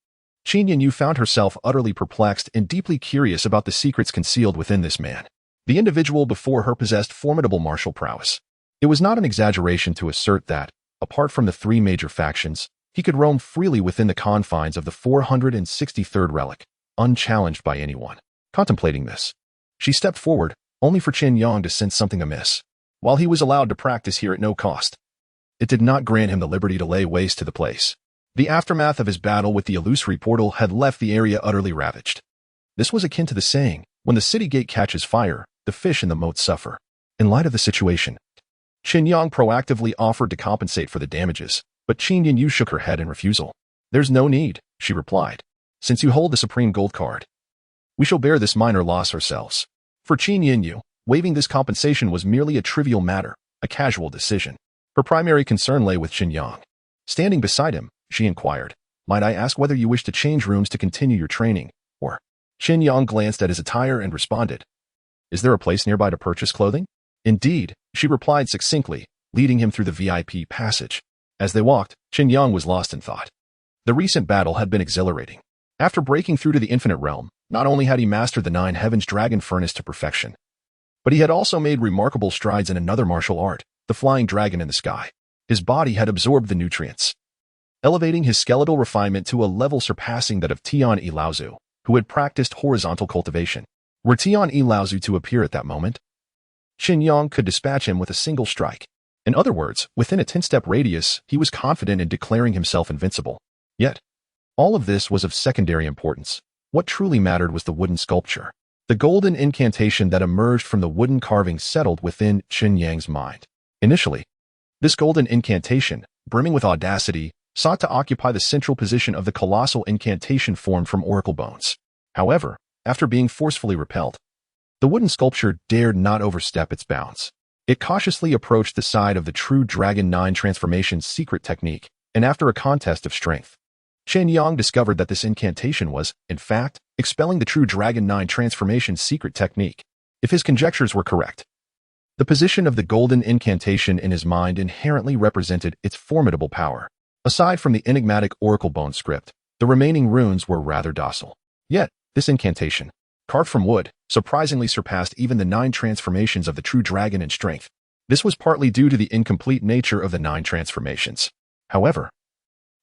Qin Yinyu found herself utterly perplexed and deeply curious about the secrets concealed within this man. The individual before her possessed formidable martial prowess. It was not an exaggeration to assert that, apart from the 3 major factions, he could roam freely within the confines of the 463rd relic, unchallenged by anyone. Contemplating this, she stepped forward, only for Chen Yang to sense something amiss. While he was allowed to practice here at no cost, it did not grant him the liberty to lay waste to the place. The aftermath of his battle with the illusory portal had left the area utterly ravaged. This was akin to the saying, when the city gate catches fire, the fish in the moat suffer. In light of the situation, Chen Yang proactively offered to compensate for the damages, but Qin Yinyu shook her head in refusal. "There's no need," she replied. "Since you hold the supreme gold card, we shall bear this minor loss ourselves." For Qin Yinyu, waiving this compensation was merely a trivial matter, a casual decision. Her primary concern lay with Chen Yang. Standing beside him, she inquired, "Might I ask whether you wish to change rooms to continue your training, or?" Chen Yang glanced at his attire and responded, "Is there a place nearby to purchase clothing?" "Indeed," she replied succinctly, leading him through the VIP passage. As they walked, Chen Yang was lost in thought. The recent battle had been exhilarating. After breaking through to the infinite realm, not only had he mastered the 9 heavens dragon furnace to perfection, but he had also made remarkable strides in another martial art, the flying dragon in the sky. His body had absorbed the nutrients, elevating his skeletal refinement to a level surpassing that of Tian Yi Laozu, who had practiced horizontal cultivation. Were Tian Yi Laozu to appear at that moment, Chen Yang could dispatch him with a single strike. In other words, within a 10-step radius, he was confident in declaring himself invincible. Yet, all of this was of secondary importance. What truly mattered was the wooden sculpture. The golden incantation that emerged from the wooden carving settled within Chen Yang's mind. Initially, this golden incantation, brimming with audacity, sought to occupy the central position of the colossal incantation formed from oracle bones. However, after being forcefully repelled, the wooden sculpture dared not overstep its bounds. It cautiously approached the side of the true Dragon 9 transformation's secret technique, and after a contest of strength, Chen Yang discovered that this incantation was, in fact, expelling the true Dragon 9 transformation's secret technique. If his conjectures were correct, the position of the golden incantation in his mind inherently represented its formidable power. Aside from the enigmatic oracle bone script, the remaining runes were rather docile. Yet, this incantation, carved from wood, surprisingly surpassed even the 9 transformations of the true dragon in strength. This was partly due to the incomplete nature of the 9 transformations. However,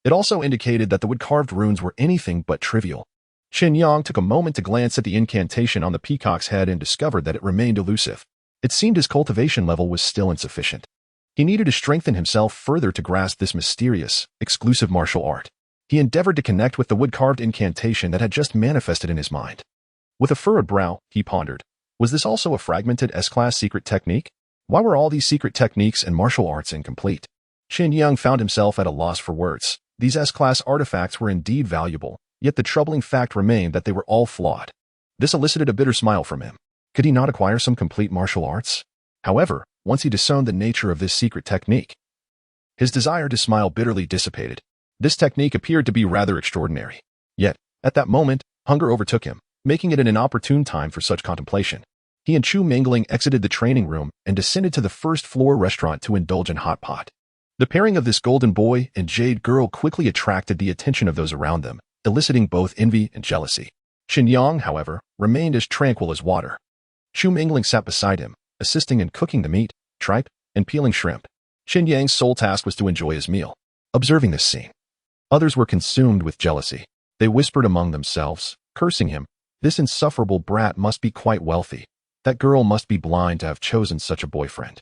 it also indicated that the wood-carved runes were anything but trivial. Chen Yang took a moment to glance at the incantation on the peacock's head and discovered that it remained elusive. It seemed his cultivation level was still insufficient. He needed to strengthen himself further to grasp this mysterious, exclusive martial art. He endeavored to connect with the wood-carved incantation that had just manifested in his mind. With a furrowed brow, he pondered, was this also a fragmented S-class secret technique? Why were all these secret techniques and martial arts incomplete? Chen Yang found himself at a loss for words. These S-class artifacts were indeed valuable, yet the troubling fact remained that they were all flawed. This elicited a bitter smile from him. Could he not acquire some complete martial arts? However, once he discerned the nature of this secret technique, his desire to smile bitterly dissipated. This technique appeared to be rather extraordinary. Yet, at that moment, hunger overtook him, making it an inopportune time for such contemplation. He and Chu Mingling exited the training room and descended to the first-floor restaurant to indulge in hot pot. The pairing of this golden boy and jade girl quickly attracted the attention of those around them, eliciting both envy and jealousy. Chen Yang, however, remained as tranquil as water. Chu Mingling sat beside him, assisting in cooking the meat, tripe, and peeling shrimp. Chen Yang's sole task was to enjoy his meal. Observing this scene, others were consumed with jealousy. They whispered among themselves, cursing him. This insufferable brat must be quite wealthy. That girl must be blind to have chosen such a boyfriend.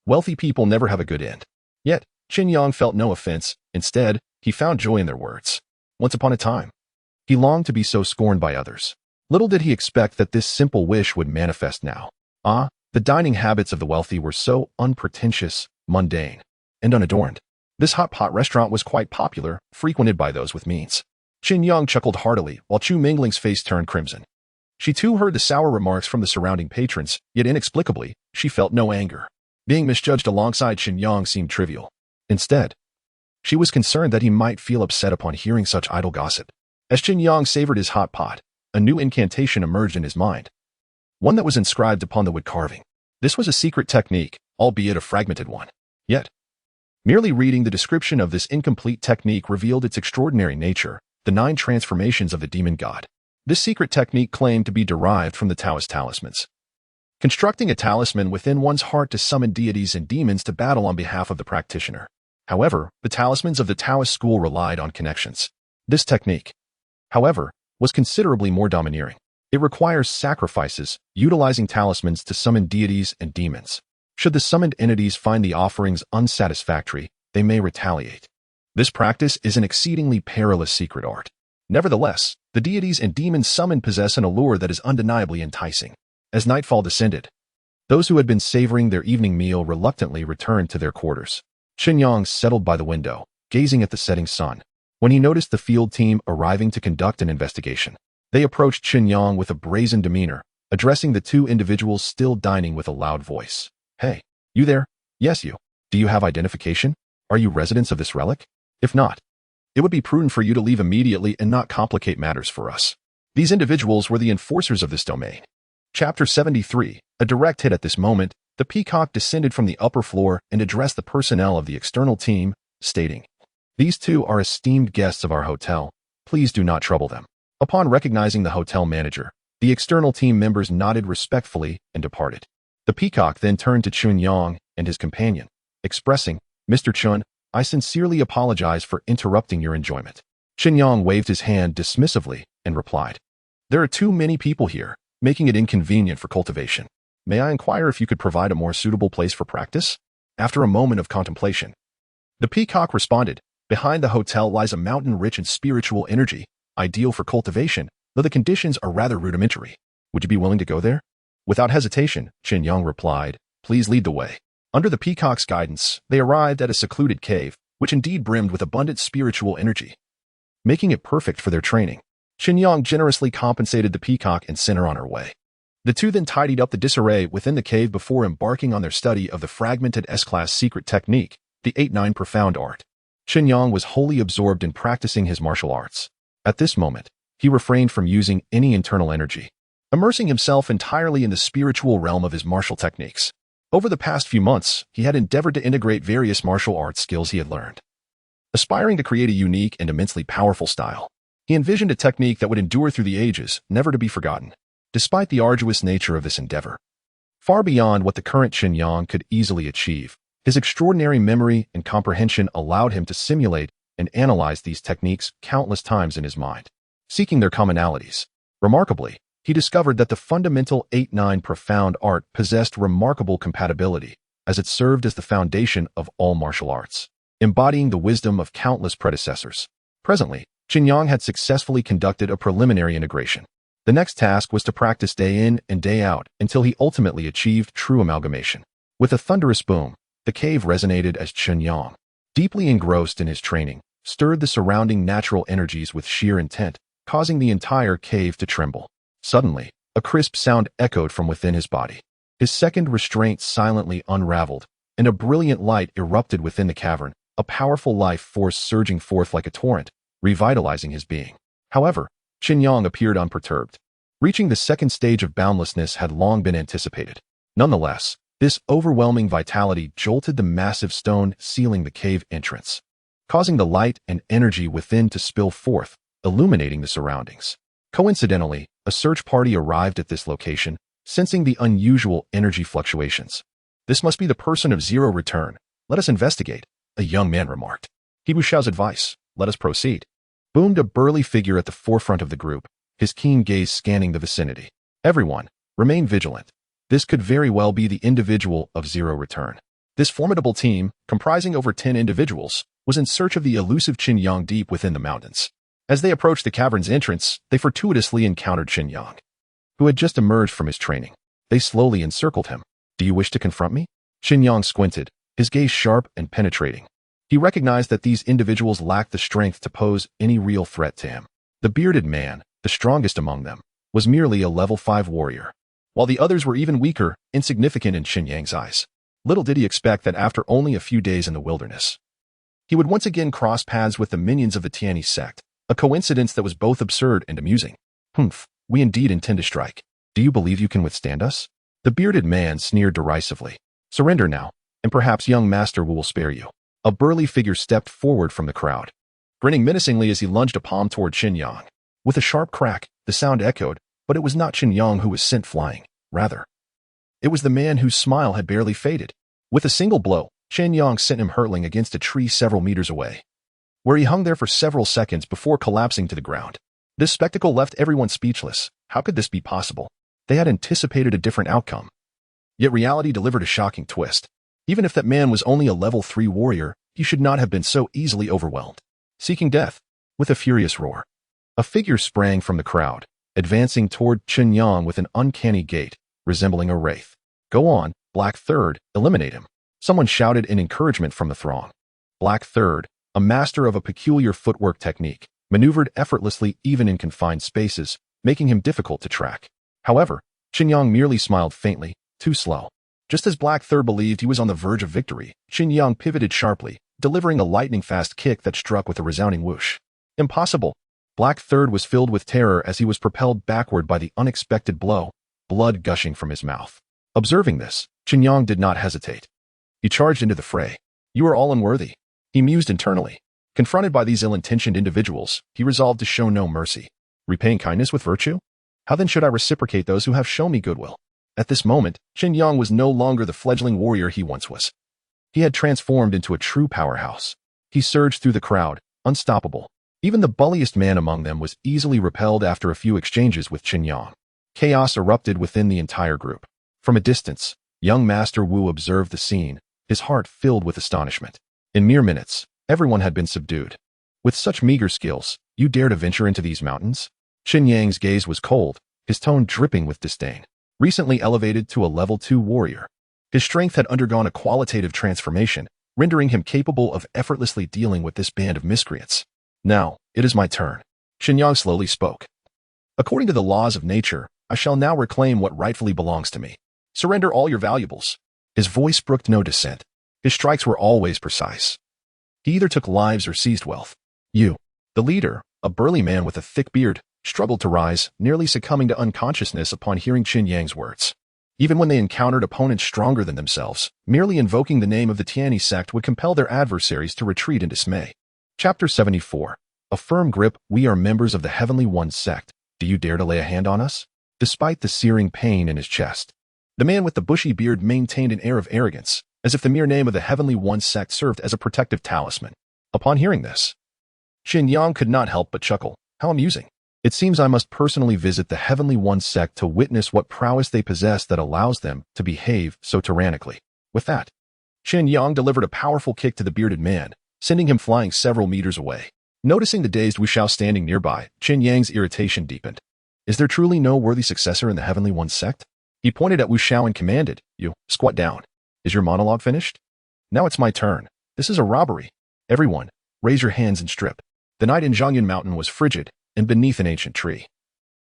Wealthy people never have a good end. Yet, Chen Yang felt no offense. Instead, he found joy in their words. Once upon a time, he longed to be so scorned by others. Little did he expect that this simple wish would manifest now. The dining habits of the wealthy were so unpretentious, mundane, and unadorned. This hot pot restaurant was quite popular, frequented by those with means. Chen Yang chuckled heartily, while Chu Mingling's face turned crimson. She too heard the sour remarks from the surrounding patrons, yet inexplicably, she felt no anger. Being misjudged alongside Chen Yang seemed trivial. Instead, she was concerned that he might feel upset upon hearing such idle gossip. As Chen Yang savored his hot pot, a new incantation emerged in his mind. One that was inscribed upon the wood carving. This was a secret technique, albeit a fragmented one. Yet, merely reading the description of this incomplete technique revealed its extraordinary nature, the 9 transformations of the demon god. This secret technique claimed to be derived from the Taoist talismans. Constructing a talisman within one's heart to summon deities and demons to battle on behalf of the practitioner. However, the talismans of the Taoist school relied on connections. This technique, however, was considerably more domineering. It requires sacrifices, utilizing talismans to summon deities and demons. Should the summoned entities find the offerings unsatisfactory, they may retaliate. This practice is an exceedingly perilous secret art. Nevertheless, the deities and demons summoned possess an allure that is undeniably enticing. As nightfall descended, those who had been savoring their evening meal reluctantly returned to their quarters. Chen Yang settled by the window, gazing at the setting sun, when he noticed the field team arriving to conduct an investigation. They approached Chen Yang with a brazen demeanor, addressing the 2 individuals still dining with a loud voice. Hey, you there? Yes, you. Do you have identification? Are you residents of this relic? If not, it would be prudent for you to leave immediately and not complicate matters for us. These individuals were the enforcers of this domain. Chapter 73, a direct hit. At this moment, the peacock descended from the upper floor and addressed the personnel of the external team, stating, "These 2 are esteemed guests of our hotel. Please do not trouble them." Upon recognizing the hotel manager, the external team members nodded respectfully and departed. The peacock then turned to Chen Yang and his companion, expressing, "Mr. Chen, I sincerely apologize for interrupting your enjoyment. Chen Yang waved his hand dismissively and replied, there are too many people here, making it inconvenient for cultivation. May I inquire if you could provide a more suitable place for practice? After a moment of contemplation, the peacock responded, behind the hotel lies a mountain rich in spiritual energy, ideal for cultivation, though the conditions are rather rudimentary. Would you be willing to go there? Without hesitation, Chen Yang replied, please lead the way. Under the peacock's guidance, they arrived at a secluded cave, which indeed brimmed with abundant spiritual energy, making it perfect for their training. Chen Yang generously compensated the peacock and sent her on her way. The two then tidied up the disarray within the cave before embarking on their study of the fragmented S-class secret technique, the 8-9 profound art. Chen Yang was wholly absorbed in practicing his martial arts. At this moment, he refrained from using any internal energy, immersing himself entirely in the spiritual realm of his martial techniques. Over the past few months, he had endeavored to integrate various martial arts skills he had learned. Aspiring to create a unique and immensely powerful style, he envisioned a technique that would endure through the ages, never to be forgotten. Despite the arduous nature of this endeavor, far beyond what the current Chen Yang could easily achieve, his extraordinary memory and comprehension allowed him to simulate and analyze these techniques countless times in his mind, seeking their commonalities. Remarkably, he discovered that the fundamental 8-9 profound art possessed remarkable compatibility, as it served as the foundation of all martial arts, embodying the wisdom of countless predecessors. Presently, Chen Yang had successfully conducted a preliminary integration. The next task was to practice day in and day out until he ultimately achieved true amalgamation. With a thunderous boom, the cave resonated as Chen Yang, deeply engrossed in his training, stirred the surrounding natural energies with sheer intent, causing the entire cave to tremble. Suddenly, a crisp sound echoed from within his body. His second restraint silently unraveled, and a brilliant light erupted within the cavern, a powerful life force surging forth like a torrent, revitalizing his being. However, Chen Yang appeared unperturbed. Reaching the second stage of boundlessness had long been anticipated. Nonetheless, this overwhelming vitality jolted the massive stone sealing the cave entrance, causing the light and energy within to spill forth, illuminating the surroundings. Coincidentally, a search party arrived at this location, sensing the unusual energy fluctuations. This must be the person of zero return. Let us investigate, a young man remarked. He Wu Xiao's advice. Let us proceed. Boomed a burly figure at the forefront of the group, his keen gaze scanning the vicinity. Everyone, remain vigilant. This could very well be the individual of zero return. This formidable team, comprising over 10 individuals, was in search of the elusive Chen Yang deep within the mountains. As they approached the cavern's entrance, they fortuitously encountered Chen Yang, who had just emerged from his training. They slowly encircled him. Do you wish to confront me? Chen Yang squinted, his gaze sharp and penetrating. He recognized that these individuals lacked the strength to pose any real threat to him. The bearded man, the strongest among them, was merely a level 5 warrior, while the others were even weaker, insignificant in Chen Yang's eyes. Little did he expect that after only a few days in the wilderness, he would once again cross paths with the minions of the Tianyi sect, a coincidence that was both absurd and amusing. Humph, we indeed intend to strike. Do you believe you can withstand us? The bearded man sneered derisively. Surrender now, and perhaps young master will spare you. A burly figure stepped forward from the crowd, grinning menacingly as he lunged a palm toward Chen Yang. With a sharp crack, the sound echoed, but it was not Chen Yang who was sent flying. Rather, it was the man whose smile had barely faded. With a single blow, Chen Yang sent him hurtling against a tree several meters away, where he hung there for several seconds before collapsing to the ground. This spectacle left everyone speechless. How could this be possible? They had anticipated a different outcome. Yet reality delivered a shocking twist. Even if that man was only a level 3 warrior, he should not have been so easily overwhelmed. Seeking death, with a furious roar, a figure sprang from the crowd, advancing toward Chen Yang with an uncanny gait, resembling a wraith. Go on, Black Third, eliminate him. Someone shouted in encouragement from the throng. Black Third, a master of a peculiar footwork technique, maneuvered effortlessly even in confined spaces, making him difficult to track. However, Chen Yang merely smiled faintly, too slow. Just as Black Third believed he was on the verge of victory, Chen Yang pivoted sharply, delivering a lightning-fast kick that struck with a resounding whoosh. Impossible! Black Third was filled with terror as he was propelled backward by the unexpected blow, blood gushing from his mouth. Observing this, Chen Yang did not hesitate. He charged into the fray. You are all unworthy, he mused internally. Confronted by these ill-intentioned individuals, he resolved to show no mercy. Repaying kindness with virtue? How then should I reciprocate those who have shown me goodwill? At this moment, Chen Yang was no longer the fledgling warrior he once was. He had transformed into a true powerhouse. He surged through the crowd, unstoppable. Even the bulliest man among them was easily repelled after a few exchanges with Chen Yang. Chaos erupted within the entire group. From a distance, young Master Wu observed the scene, his heart filled with astonishment. In mere minutes, everyone had been subdued. With such meager skills, you dare to venture into these mountains? Chen Yang's gaze was cold, his tone dripping with disdain. Recently elevated to a level 2 warrior, his strength had undergone a qualitative transformation, rendering him capable of effortlessly dealing with this band of miscreants. Now, it is my turn. Chen Yang slowly spoke. According to the laws of nature, I shall now reclaim what rightfully belongs to me. Surrender all your valuables. His voice brooked no dissent. His strikes were always precise. He either took lives or seized wealth. You, the leader, a burly man with a thick beard, struggled to rise, nearly succumbing to unconsciousness upon hearing Chen Yang's words. Even when they encountered opponents stronger than themselves, merely invoking the name of the Tianyi sect would compel their adversaries to retreat in dismay. Chapter 74. A firm grip. We are members of the Heavenly One sect. Do you dare to lay a hand on us? Despite the searing pain in his chest, the man with the bushy beard maintained an air of arrogance, as if the mere name of the Heavenly One sect served as a protective talisman. Upon hearing this, Chen Yang could not help but chuckle. How amusing. It seems I must personally visit the Heavenly One sect to witness what prowess they possess that allows them to behave so tyrannically. With that, Chen Yang delivered a powerful kick to the bearded man, sending him flying several meters away. Noticing the dazed Wu Xiao standing nearby, Chen Yang's irritation deepened. Is there truly no worthy successor in the Heavenly One sect? He pointed at Wu Xiao and commanded, You, squat down. Is your monologue finished? Now it's my turn. This is a robbery. Everyone, raise your hands and strip. The night in Zhangyan Mountain was frigid, and beneath an ancient tree,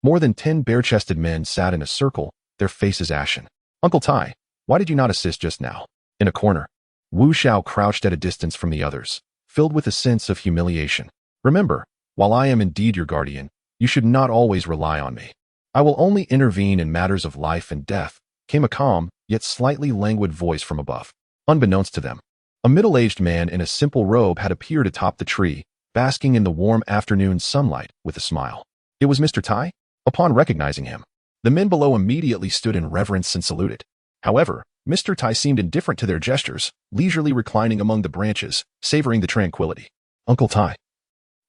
more than 10 bare-chested men sat in a circle, their faces ashen. Uncle Tai, why did you not assist just now? In a corner, Wu Xiao crouched at a distance from the others, filled with a sense of humiliation. Remember, while I am indeed your guardian, you should not always rely on me. I will only intervene in matters of life and death, came a calm, yet slightly languid voice from above. Unbeknownst to them, a middle-aged man in a simple robe had appeared atop the tree, basking in the warm afternoon sunlight with a smile. It was Mr. Tai. Upon recognizing him, the men below immediately stood in reverence and saluted. However, Mr. Tai seemed indifferent to their gestures, leisurely reclining among the branches, savoring the tranquility. Uncle Tai.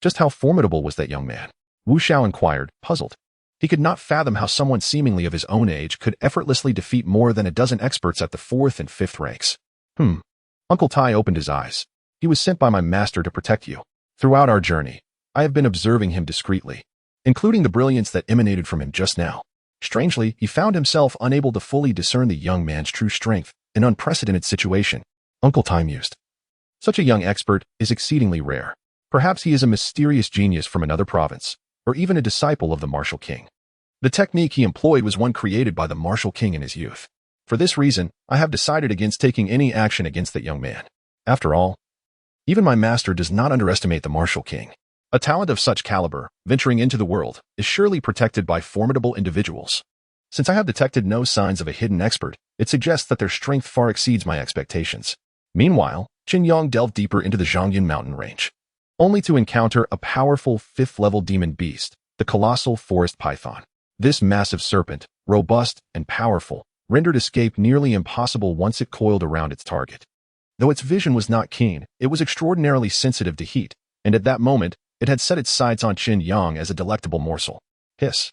Just how formidable was that young man? Wu Xiao inquired, puzzled. He could not fathom how someone seemingly of his own age could effortlessly defeat more than a dozen experts at the 4th and 5th ranks. Uncle Tai opened his eyes. He was sent by my master to protect you. Throughout our journey, I have been observing him discreetly, including the brilliance that emanated from him just now. Strangely, he found himself unable to fully discern the young man's true strength, an unprecedented situation. Uncle Tai mused. Such a young expert is exceedingly rare. Perhaps he is a mysterious genius from another province, or even a disciple of the martial king. The technique he employed was one created by the martial king in his youth. For this reason, I have decided against taking any action against that young man. After all, even my master does not underestimate the martial king. A talent of such caliber, venturing into the world, is surely protected by formidable individuals. Since I have detected no signs of a hidden expert, it suggests that their strength far exceeds my expectations. Meanwhile, Chen Yang delved deeper into the Zhangyan mountain range, only to encounter a powerful 5th-level demon beast, the colossal forest python. This massive serpent, robust and powerful, rendered escape nearly impossible once it coiled around its target. Though its vision was not keen, it was extraordinarily sensitive to heat, and at that moment, it had set its sights on Chen Yang as a delectable morsel. Hiss.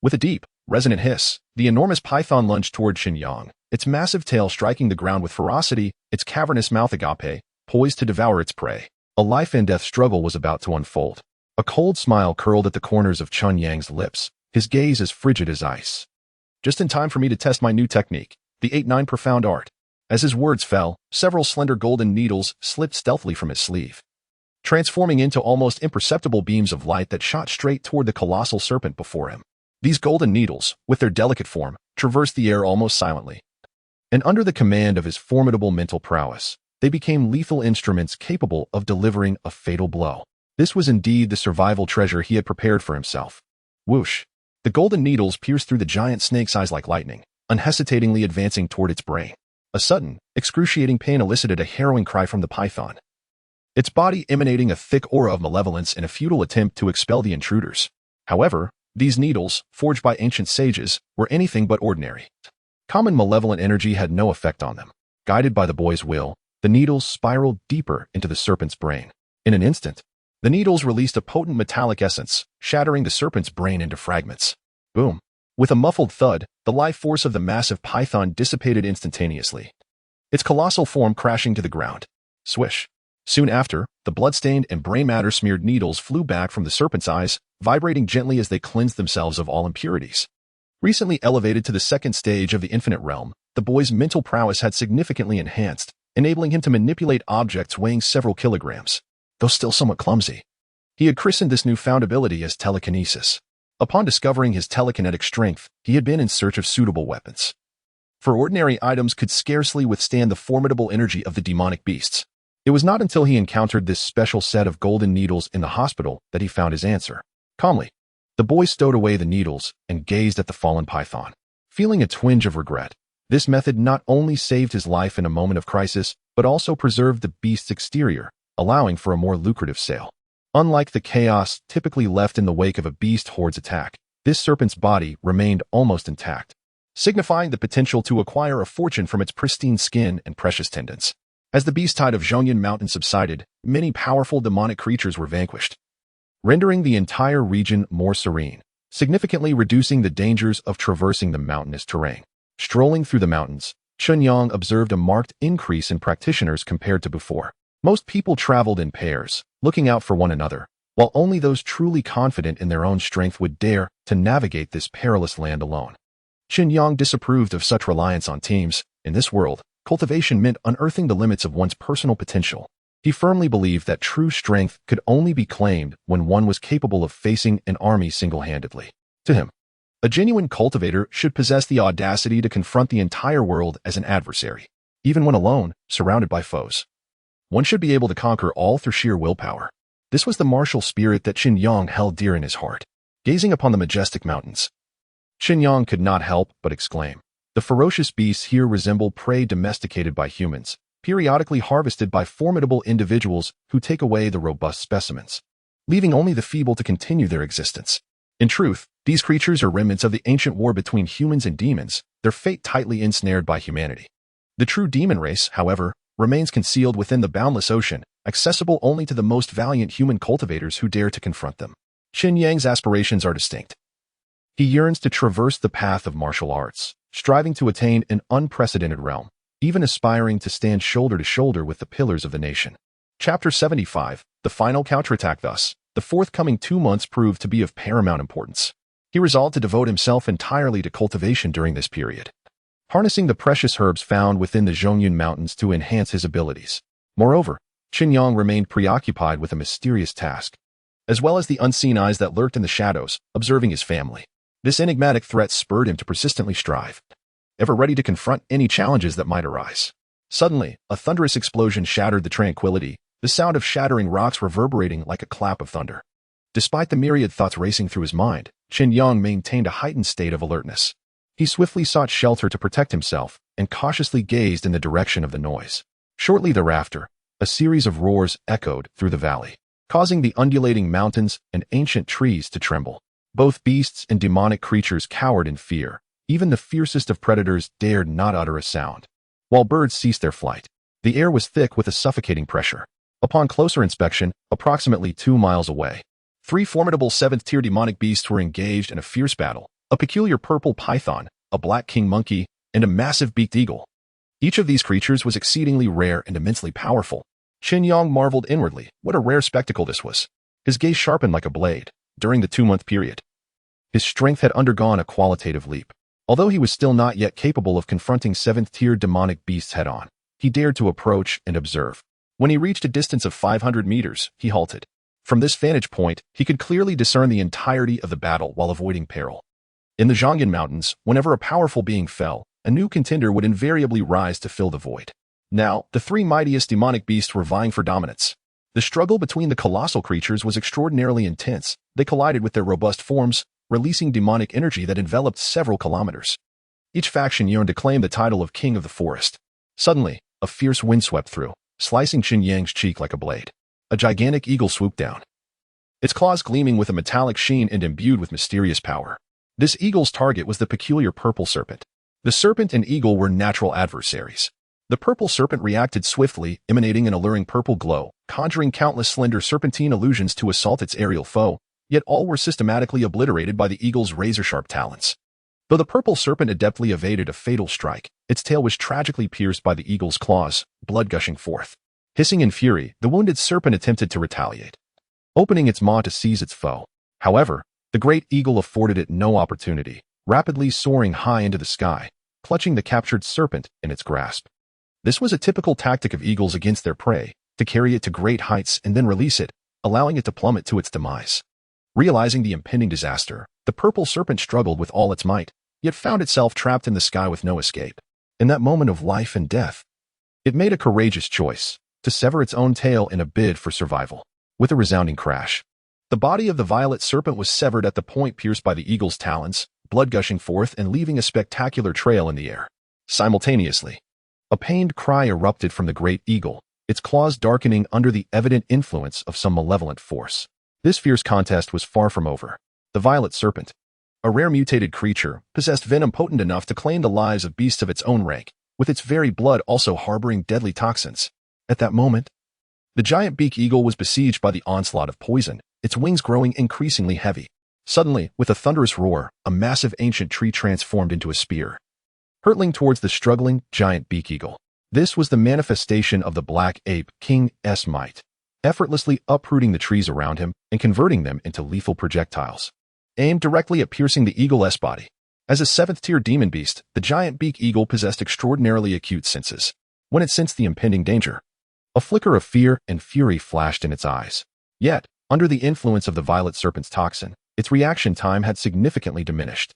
With a deep, resonant hiss, the enormous python lunged toward Chen Yang, its massive tail striking the ground with ferocity, its cavernous mouth agape, poised to devour its prey. A life-and-death struggle was about to unfold. A cold smile curled at the corners of Chen Yang's lips, his gaze as frigid as ice. Just in time for me to test my new technique, the 8-9 profound art. As his words fell, several slender golden needles slipped stealthily from his sleeve, transforming into almost imperceptible beams of light that shot straight toward the colossal serpent before him. These golden needles, with their delicate form, traversed the air almost silently. And under the command of his formidable mental prowess, they became lethal instruments capable of delivering a fatal blow. This was indeed the survival treasure he had prepared for himself. Whoosh! The golden needles pierced through the giant snake's eyes like lightning, unhesitatingly advancing toward its brain. A sudden, excruciating pain elicited a harrowing cry from the python, its body emanating a thick aura of malevolence in a futile attempt to expel the intruders. However, these needles, forged by ancient sages, were anything but ordinary. Common malevolent energy had no effect on them. Guided by the boy's will, the needles spiraled deeper into the serpent's brain. In an instant, the needles released a potent metallic essence, shattering the serpent's brain into fragments. Boom! With a muffled thud, the life force of the massive python dissipated instantaneously, its colossal form crashing to the ground. Swish! Soon after, the blood-stained and brain matter-smeared needles flew back from the serpent's eyes, vibrating gently as they cleansed themselves of all impurities. Recently elevated to the second stage of the infinite realm, the boy's mental prowess had significantly enhanced, enabling him to manipulate objects weighing several kilograms, though still somewhat clumsy. He had christened this newfound ability as telekinesis. Upon discovering his telekinetic strength, he had been in search of suitable weapons. For ordinary items could scarcely withstand the formidable energy of the demonic beasts. It was not until he encountered this special set of golden needles in the hospital that he found his answer. Calmly, the boy stowed away the needles and gazed at the fallen python. Feeling a twinge of regret, this method not only saved his life in a moment of crisis, but also preserved the beast's exterior, allowing for a more lucrative sale. Unlike the chaos typically left in the wake of a beast horde's attack, this serpent's body remained almost intact, signifying the potential to acquire a fortune from its pristine skin and precious tendons. As the beast tide of Zhongyan Mountain subsided, many powerful demonic creatures were vanquished, rendering the entire region more serene, significantly reducing the dangers of traversing the mountainous terrain. Strolling through the mountains, Chen Yang observed a marked increase in practitioners compared to before. Most people traveled in pairs, looking out for one another, while only those truly confident in their own strength would dare to navigate this perilous land alone. Chen Yang disapproved of such reliance on teams. In this world, cultivation meant unearthing the limits of one's personal potential. He firmly believed that true strength could only be claimed when one was capable of facing an army single-handedly. To him, a genuine cultivator should possess the audacity to confront the entire world as an adversary, even when alone, surrounded by foes. One should be able to conquer all through sheer willpower. This was the martial spirit that Chen Yang held dear in his heart. Gazing upon the majestic mountains, Chen Yang could not help but exclaim, "The ferocious beasts here resemble prey domesticated by humans, periodically harvested by formidable individuals who take away the robust specimens, leaving only the feeble to continue their existence. In truth, these creatures are remnants of the ancient war between humans and demons, their fate tightly ensnared by humanity. The true demon race, however, remains concealed within the boundless ocean, accessible only to the most valiant human cultivators who dare to confront them." Chen Yang's aspirations are distinct. He yearns to traverse the path of martial arts, striving to attain an unprecedented realm, even aspiring to stand shoulder to shoulder with the pillars of the nation. Chapter 75, The Final Counterattack. Thus, the forthcoming 2 months proved to be of paramount importance. He resolved to devote himself entirely to cultivation during this period, harnessing the precious herbs found within the Zhongyan Mountains to enhance his abilities. Moreover, Chen Yang remained preoccupied with a mysterious task, as well as the unseen eyes that lurked in the shadows, observing his family. This enigmatic threat spurred him to persistently strive, ever ready to confront any challenges that might arise. Suddenly, a thunderous explosion shattered the tranquility, the sound of shattering rocks reverberating like a clap of thunder. Despite the myriad thoughts racing through his mind, Chen Yang maintained a heightened state of alertness. He swiftly sought shelter to protect himself and cautiously gazed in the direction of the noise. Shortly thereafter, a series of roars echoed through the valley, causing the undulating mountains and ancient trees to tremble. Both beasts and demonic creatures cowered in fear. Even the fiercest of predators dared not utter a sound. While birds ceased their flight, the air was thick with a suffocating pressure. Upon closer inspection, approximately 2 miles away, 3 formidable 7th-tier demonic beasts were engaged in a fierce battle: a peculiar purple python, a black king monkey, and a massive beaked eagle. Each of these creatures was exceedingly rare and immensely powerful. Chen Yang marveled inwardly. What a rare spectacle this was. His gaze sharpened like a blade. During the 2-month period, his strength had undergone a qualitative leap. Although he was still not yet capable of confronting 7th-tier demonic beasts head-on, he dared to approach and observe. When he reached a distance of 500 meters, he halted. From this vantage point, he could clearly discern the entirety of the battle while avoiding peril. In the Zhongyan Mountains, whenever a powerful being fell, a new contender would invariably rise to fill the void. Now, the 3 mightiest demonic beasts were vying for dominance. The struggle between the colossal creatures was extraordinarily intense. They collided with their robust forms, releasing demonic energy that enveloped several kilometers. Each faction yearned to claim the title of King of the Forest. Suddenly, a fierce wind swept through, slicing Chen Yang's cheek like a blade. A gigantic eagle swooped down, its claws gleaming with a metallic sheen and imbued with mysterious power. This eagle's target was the peculiar purple serpent. The serpent and eagle were natural adversaries. The purple serpent reacted swiftly, emanating an alluring purple glow, conjuring countless slender serpentine illusions to assault its aerial foe, yet all were systematically obliterated by the eagle's razor-sharp talons. Though the purple serpent adeptly evaded a fatal strike, its tail was tragically pierced by the eagle's claws, blood gushing forth. Hissing in fury, the wounded serpent attempted to retaliate, opening its maw to seize its foe. However, the great eagle afforded it no opportunity, rapidly soaring high into the sky, clutching the captured serpent in its grasp. This was a typical tactic of eagles against their prey, to carry it to great heights and then release it, allowing it to plummet to its demise. Realizing the impending disaster, the purple serpent struggled with all its might, yet found itself trapped in the sky with no escape. In that moment of life and death, it made a courageous choice, to sever its own tail in a bid for survival. With a resounding crash, the body of the violet serpent was severed at the point pierced by the eagle's talons, blood gushing forth and leaving a spectacular trail in the air. Simultaneously, a pained cry erupted from the great eagle, its claws darkening under the evident influence of some malevolent force. This fierce contest was far from over. The violet serpent, a rare mutated creature, possessed venom potent enough to claim the lives of beasts of its own rank, with its very blood also harboring deadly toxins. At that moment, the giant beak eagle was besieged by the onslaught of poison, its wings growing increasingly heavy. Suddenly, with a thunderous roar, a massive ancient tree transformed into a spear, hurtling towards the struggling giant beak eagle. This was the manifestation of the Black Ape King's might, effortlessly uprooting the trees around him and converting them into lethal projectiles, aimed directly at piercing the eagle's body. As a seventh-tier demon beast, the giant beak eagle possessed extraordinarily acute senses. When it sensed the impending danger, a flicker of fear and fury flashed in its eyes. Yet, under the influence of the violet serpent's toxin, its reaction time had significantly diminished.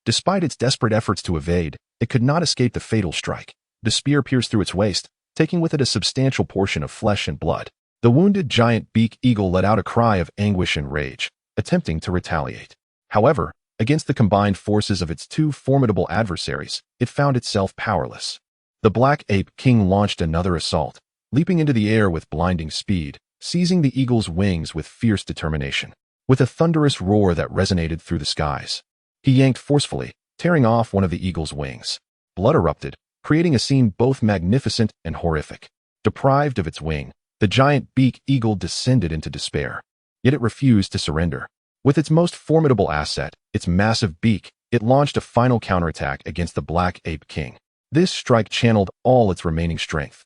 Despite its desperate efforts to evade, it could not escape the fatal strike. The spear pierced through its waist, taking with it a substantial portion of flesh and blood. The wounded giant beak eagle let out a cry of anguish and rage, attempting to retaliate. However, against the combined forces of its two formidable adversaries, it found itself powerless. The Black Ape King launched another assault, leaping into the air with blinding speed, seizing the eagle's wings with fierce determination. With a thunderous roar that resonated through the skies, he yanked forcefully, tearing off one of the eagle's wings. Blood erupted, creating a scene both magnificent and horrific. Deprived of its wing, the giant beak eagle descended into despair. Yet it refused to surrender. With its most formidable asset, its massive beak, it launched a final counterattack against the Black Ape King. This strike channeled all its remaining strength,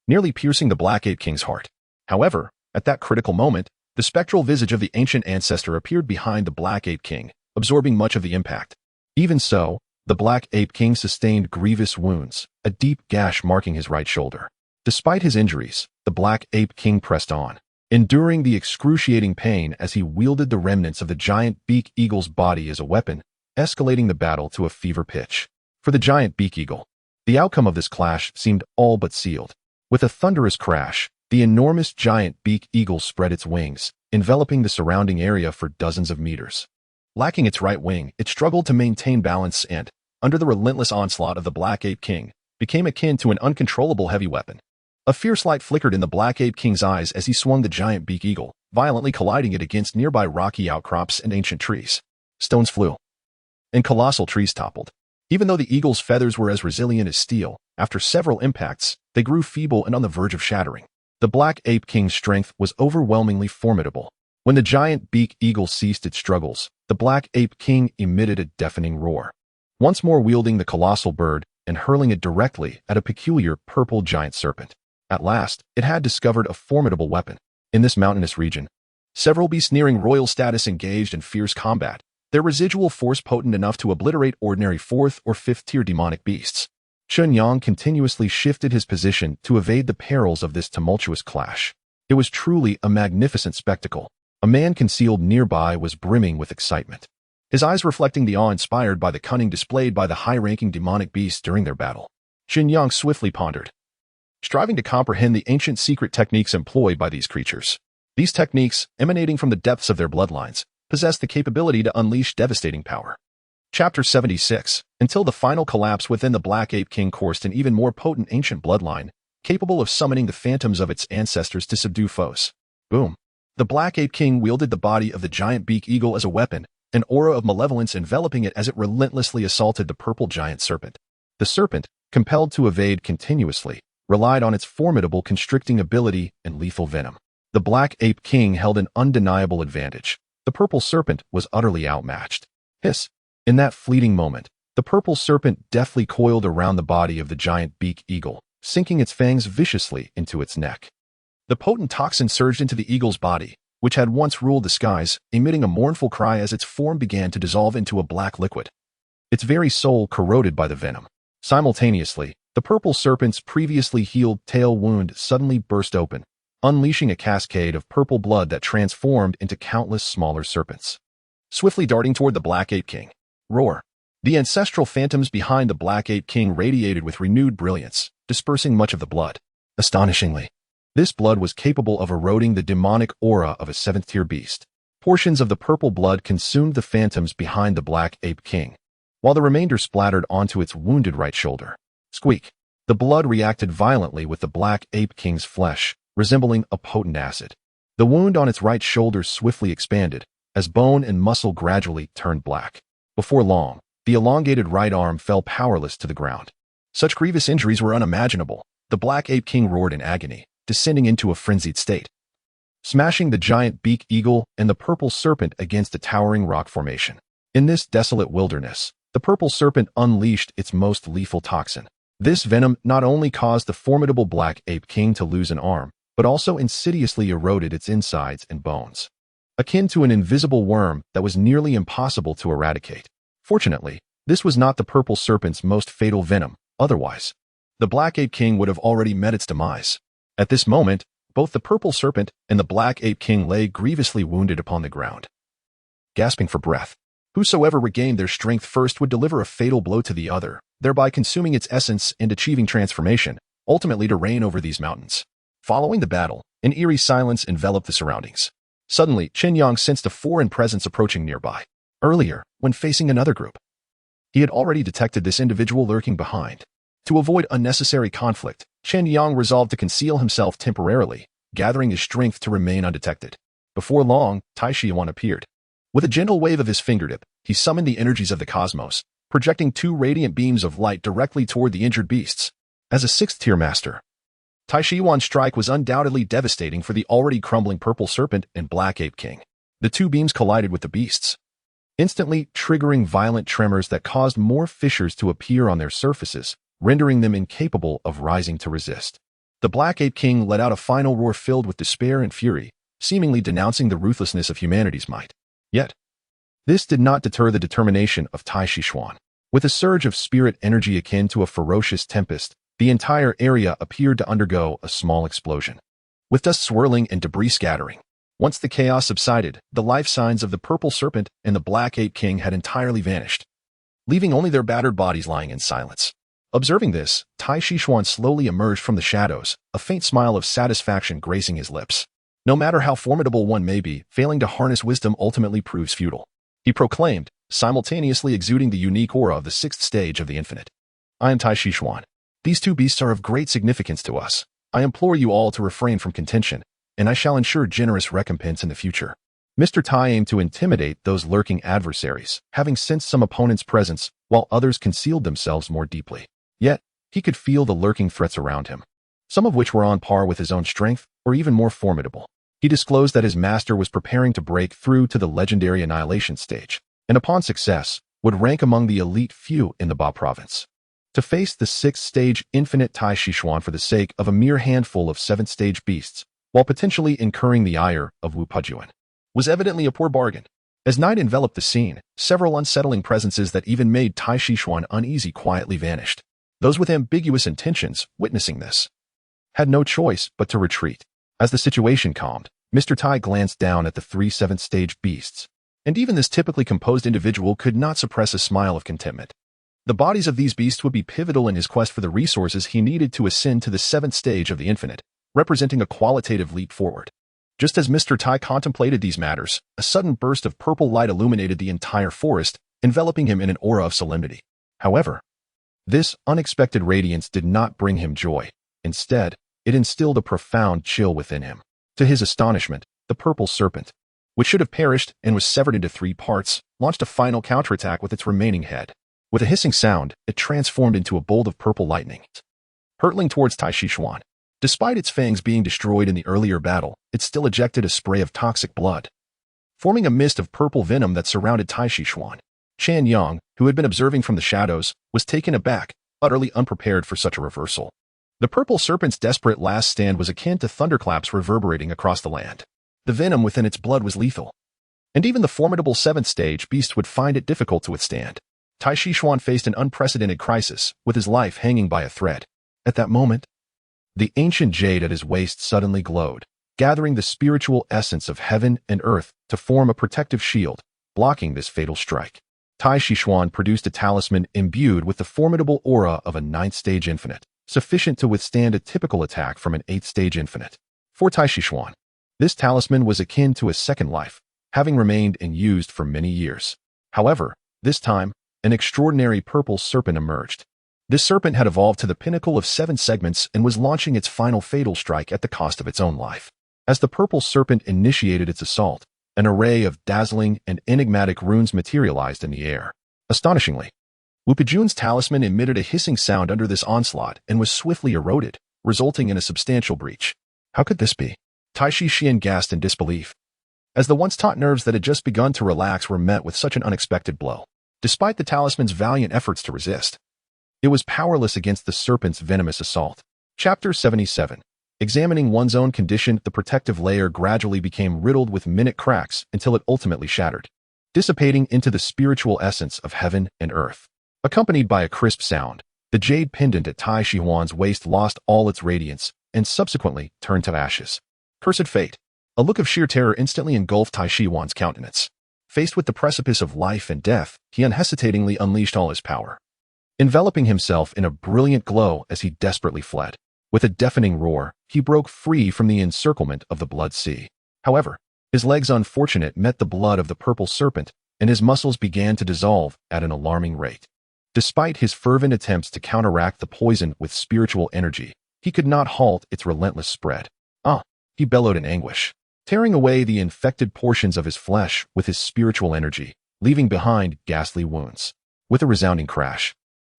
nearly piercing the Black Ape King's heart. However, at that critical moment, the spectral visage of the ancient ancestor appeared behind the Black Ape King, absorbing much of the impact. Even so, the Black Ape King sustained grievous wounds, a deep gash marking his right shoulder. Despite his injuries, the Black Ape King pressed on, enduring the excruciating pain as he wielded the remnants of the giant beak eagle's body as a weapon, escalating the battle to a fever pitch. For the giant beak eagle, the outcome of this clash seemed all but sealed. With a thunderous crash, the enormous giant beak eagle spread its wings, enveloping the surrounding area for dozens of meters. Lacking its right wing, it struggled to maintain balance and, under the relentless onslaught of the Black Ape King, became akin to an uncontrollable heavy weapon. A fierce light flickered in the Black Ape King's eyes as he swung the giant beak eagle, violently colliding it against nearby rocky outcrops and ancient trees. Stones flew, and colossal trees toppled. Even though the eagle's feathers were as resilient as steel, after several impacts, they grew feeble and on the verge of shattering. The Black Ape King's strength was overwhelmingly formidable. When the giant beak eagle ceased its struggles, the Black Ape King emitted a deafening roar, once more wielding the colossal bird and hurling it directly at a peculiar purple giant serpent. At last, it had discovered a formidable weapon. In this mountainous region, several beasts nearing royal status engaged in fierce combat, their residual force potent enough to obliterate ordinary 4th or 5th-tier demonic beasts. Chen Yang continuously shifted his position to evade the perils of this tumultuous clash. It was truly a magnificent spectacle. A man concealed nearby was brimming with excitement, his eyes reflecting the awe inspired by the cunning displayed by the high-ranking demonic beasts during their battle. Chen Yang swiftly pondered, striving to comprehend the ancient secret techniques employed by these creatures. These techniques, emanating from the depths of their bloodlines, possessed the capability to unleash devastating power. Chapter 76. Until the final collapse within the Black Ape King coursed an even more potent ancient bloodline, capable of summoning the phantoms of its ancestors to subdue foes. Boom. The Black Ape King wielded the body of the giant beak eagle as a weapon, an aura of malevolence enveloping it as it relentlessly assaulted the purple giant serpent. The serpent, compelled to evade continuously, relied on its formidable constricting ability and lethal venom. The Black Ape King held an undeniable advantage. The purple serpent was utterly outmatched. Hiss! In that fleeting moment, the purple serpent deftly coiled around the body of the giant beak eagle, sinking its fangs viciously into its neck. The potent toxin surged into the eagle's body, which had once ruled the skies, emitting a mournful cry as its form began to dissolve into a black liquid, its very soul corroded by the venom. Simultaneously, the purple serpent's previously healed tail wound suddenly burst open, unleashing a cascade of purple blood that transformed into countless smaller serpents, swiftly darting toward the Black Ape King. Roar! The ancestral phantoms behind the Black Ape King radiated with renewed brilliance, dispersing much of the blood. Astonishingly, this blood was capable of eroding the demonic aura of a seventh-tier beast. Portions of the purple blood consumed the phantoms behind the Black Ape King, while the remainder splattered onto its wounded right shoulder. Squeak! The blood reacted violently with the Black Ape King's flesh, resembling a potent acid. The wound on its right shoulder swiftly expanded, as bone and muscle gradually turned black. Before long, the elongated right arm fell powerless to the ground. Such grievous injuries were unimaginable. The Black Ape King roared in agony, descending into a frenzied state, smashing the giant beak eagle and the purple serpent against a towering rock formation. In this desolate wilderness, the purple serpent unleashed its most lethal toxin. This venom not only caused the formidable Black Ape King to lose an arm, but also insidiously eroded its insides and bones, akin to an invisible worm that was nearly impossible to eradicate. Fortunately, this was not the purple serpent's most fatal venom. Otherwise, the Black Ape King would have already met its demise. At this moment, both the purple serpent and the Black Ape King lay grievously wounded upon the ground, gasping for breath. Whosoever regained their strength first would deliver a fatal blow to the other, thereby consuming its essence and achieving transformation, ultimately to reign over these mountains. Following the battle, an eerie silence enveloped the surroundings. Suddenly, Chen Yang sensed a foreign presence approaching nearby. Earlier, when facing another group, he had already detected this individual lurking behind. To avoid unnecessary conflict, Chen Yang resolved to conceal himself temporarily, gathering his strength to remain undetected. Before long, Tai Shiwan appeared. With a gentle wave of his fingertip, he summoned the energies of the cosmos, projecting two radiant beams of light directly toward the injured beasts. As a sixth-tier master, Tai Shiwan's strike was undoubtedly devastating for the already crumbling purple serpent and Black Ape King. The two beams collided with the beasts, instantly triggering violent tremors that caused more fissures to appear on their surfaces, rendering them incapable of rising to resist. The Black Ape King let out a final roar filled with despair and fury, seemingly denouncing the ruthlessness of humanity's might. Yet, this did not deter the determination of Tai Shiwan. With a surge of spirit energy akin to a ferocious tempest, the entire area appeared to undergo a small explosion, with dust swirling and debris scattering. Once the chaos subsided, the life signs of the purple serpent and the Black Ape King had entirely vanished, leaving only their battered bodies lying in silence. Observing this, Tai Shiwan slowly emerged from the shadows, a faint smile of satisfaction gracing his lips. No matter how formidable one may be, failing to harness wisdom ultimately proves futile, he proclaimed, simultaneously exuding the unique aura of the sixth stage of the infinite. I am Tai Shiwan. These two beasts are of great significance to us. I implore you all to refrain from contention, and I shall ensure generous recompense in the future. Mr. Tai aimed to intimidate those lurking adversaries, having sensed some opponent's presence, while others concealed themselves more deeply. Yet, he could feel the lurking threats around him, some of which were on par with his own strength, or even more formidable. He disclosed that his master was preparing to break through to the legendary annihilation stage, and upon success, would rank among the elite few in the Ba province. To face the sixth-stage infinite Tai Shichuan for the sake of a mere handful of seventh-stage beasts, while potentially incurring the ire of Wu Pujuan, was evidently a poor bargain. As night enveloped the scene, several unsettling presences that even made Tai Shichuan uneasy quietly vanished. Those with ambiguous intentions, witnessing this, had no choice but to retreat. As the situation calmed, Mr. Tai glanced down at the three seventh-stage beasts, and even this typically composed individual could not suppress a smile of contentment. The bodies of these beasts would be pivotal in his quest for the resources he needed to ascend to the seventh stage of the infinite, representing a qualitative leap forward. Just as Mr. Tai contemplated these matters, a sudden burst of purple light illuminated the entire forest, enveloping him in an aura of solemnity. However, this unexpected radiance did not bring him joy. Instead, it instilled a profound chill within him. To his astonishment, the purple serpent, which should have perished and was severed into three parts, launched a final counterattack with its remaining head. With a hissing sound, it transformed into a bolt of purple lightning, hurtling towards Tai Shishuan. Despite its fangs being destroyed in the earlier battle, it still ejected a spray of toxic blood, forming a mist of purple venom that surrounded Tai Shishuan. Chen Yang, who had been observing from the shadows, was taken aback, utterly unprepared for such a reversal. The purple serpent's desperate last stand was akin to thunderclaps reverberating across the land. The venom within its blood was lethal, and even the formidable 7th stage beast would find it difficult to withstand. Tai Shishuan faced an unprecedented crisis, with his life hanging by a thread. At that moment, the ancient jade at his waist suddenly glowed, gathering the spiritual essence of heaven and earth to form a protective shield, blocking this fatal strike. Tai Shishuan produced a talisman imbued with the formidable aura of a 9th stage infinite, sufficient to withstand a typical attack from an 8th stage infinite. For Tai Shishuan, this talisman was akin to a second life, having remained and used for many years. However, this time, an extraordinary purple serpent emerged. This serpent had evolved to the pinnacle of 7 segments and was launching its final fatal strike at the cost of its own life. As the purple serpent initiated its assault, an array of dazzling and enigmatic runes materialized in the air. Astonishingly, Wu Pejun's talisman emitted a hissing sound under this onslaught and was swiftly eroded, resulting in a substantial breach. How could this be? Tai Shishuan gasped in disbelief, as the once taut nerves that had just begun to relax were met with such an unexpected blow. Despite the talisman's valiant efforts to resist, it was powerless against the serpent's venomous assault. Chapter 77. Examining one's own condition, the protective layer gradually became riddled with minute cracks until it ultimately shattered, dissipating into the spiritual essence of heaven and earth. Accompanied by a crisp sound, the jade pendant at Tai Shishuan's waist lost all its radiance and subsequently turned to ashes. Cursed fate! A look of sheer terror instantly engulfed Tai Shishuan's countenance. Faced with the precipice of life and death, he unhesitatingly unleashed all his power, enveloping himself in a brilliant glow as he desperately fled. With a deafening roar, he broke free from the encirclement of the blood sea. However, his legs unfortunate met the blood of the purple serpent, and his muscles began to dissolve at an alarming rate. Despite his fervent attempts to counteract the poison with spiritual energy, he could not halt its relentless spread. He bellowed in anguish, tearing away the infected portions of his flesh with his spiritual energy, leaving behind ghastly wounds. With a resounding crash,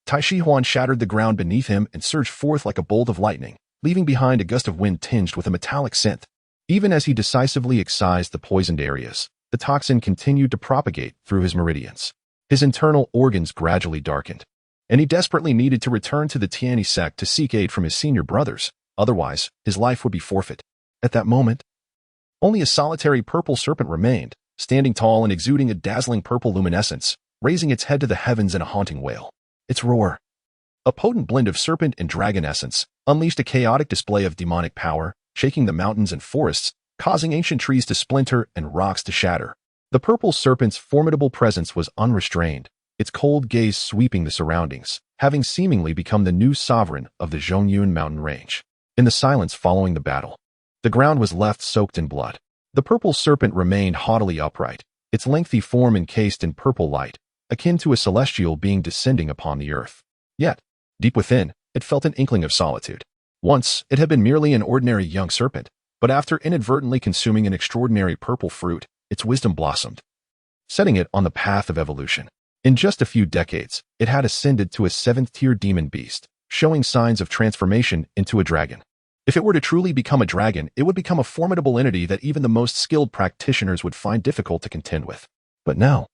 Tai Shishuan shattered the ground beneath him and surged forth like a bolt of lightning, leaving behind a gust of wind tinged with a metallic scent. Even as he decisively excised the poisoned areas, the toxin continued to propagate through his meridians. His internal organs gradually darkened, and he desperately needed to return to the Tianyi sect to seek aid from his senior brothers, otherwise his life would be forfeit. At that moment, only a solitary purple serpent remained, standing tall and exuding a dazzling purple luminescence, raising its head to the heavens in a haunting wail. Its roar, a potent blend of serpent and dragon essence, unleashed a chaotic display of demonic power, shaking the mountains and forests, causing ancient trees to splinter and rocks to shatter. The purple serpent's formidable presence was unrestrained, its cold gaze sweeping the surroundings, having seemingly become the new sovereign of the Zhongyun mountain range. In the silence following the battle, the ground was left soaked in blood. The purple serpent remained haughtily upright, its lengthy form encased in purple light, akin to a celestial being descending upon the earth. Yet, deep within, it felt an inkling of solitude. Once, it had been merely an ordinary young serpent, but after inadvertently consuming an extraordinary purple fruit, its wisdom blossomed, setting it on the path of evolution. In just a few decades, it had ascended to a 7th-tier demon beast, showing signs of transformation into a dragon. If it were to truly become a dragon, it would become a formidable entity that even the most skilled practitioners would find difficult to contend with. But now,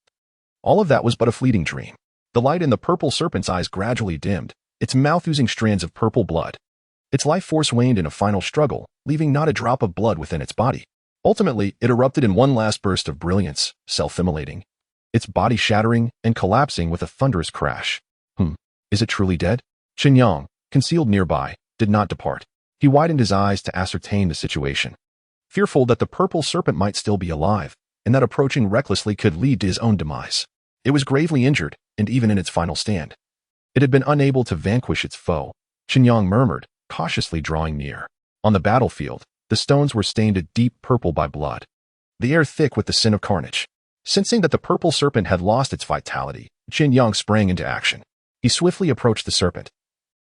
all of that was but a fleeting dream. The light in the purple serpent's eyes gradually dimmed, its mouth oozing strands of purple blood. Its life force waned in a final struggle, leaving not a drop of blood within its body. Ultimately, it erupted in one last burst of brilliance, self-immolating, its body shattering and collapsing with a thunderous crash. Is it truly dead? Chen Yang, concealed nearby, did not depart. He widened his eyes to ascertain the situation, fearful that the purple serpent might still be alive, and that approaching recklessly could lead to his own demise. It was gravely injured, and even in its final stand, it had been unable to vanquish its foe. Chen Yang murmured, cautiously drawing near. On the battlefield, the stones were stained a deep purple by blood, the air thick with the scent of carnage. Sensing that the purple serpent had lost its vitality, Chen Yang sprang into action. He swiftly approached the serpent,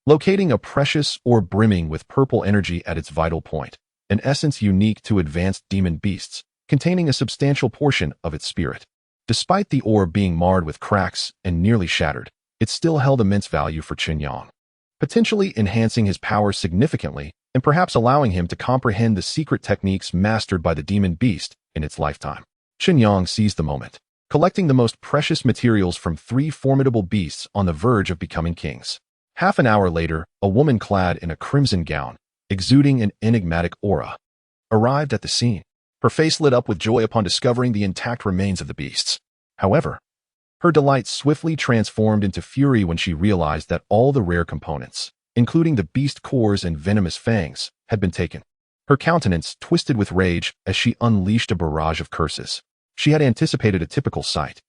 locating a precious orb brimming with purple energy at its vital point, an essence unique to advanced demon beasts, containing a substantial portion of its spirit. Despite the orb being marred with cracks and nearly shattered, it still held immense value for Chen Yang. potentially enhancing his power significantly and perhaps allowing him to comprehend the secret techniques mastered by the demon beast in its lifetime. Chen Yang seized the moment, collecting the most precious materials from 3 formidable beasts on the verge of becoming kings. Half an hour later, a woman clad in a crimson gown, exuding an enigmatic aura, arrived at the scene. Her face lit up with joy upon discovering the intact remains of the beasts. However, her delight swiftly transformed into fury when she realized that all the rare components, including the beast cores and venomous fangs, had been taken. Her countenance twisted with rage as she unleashed a barrage of curses. She had anticipated a typical sight,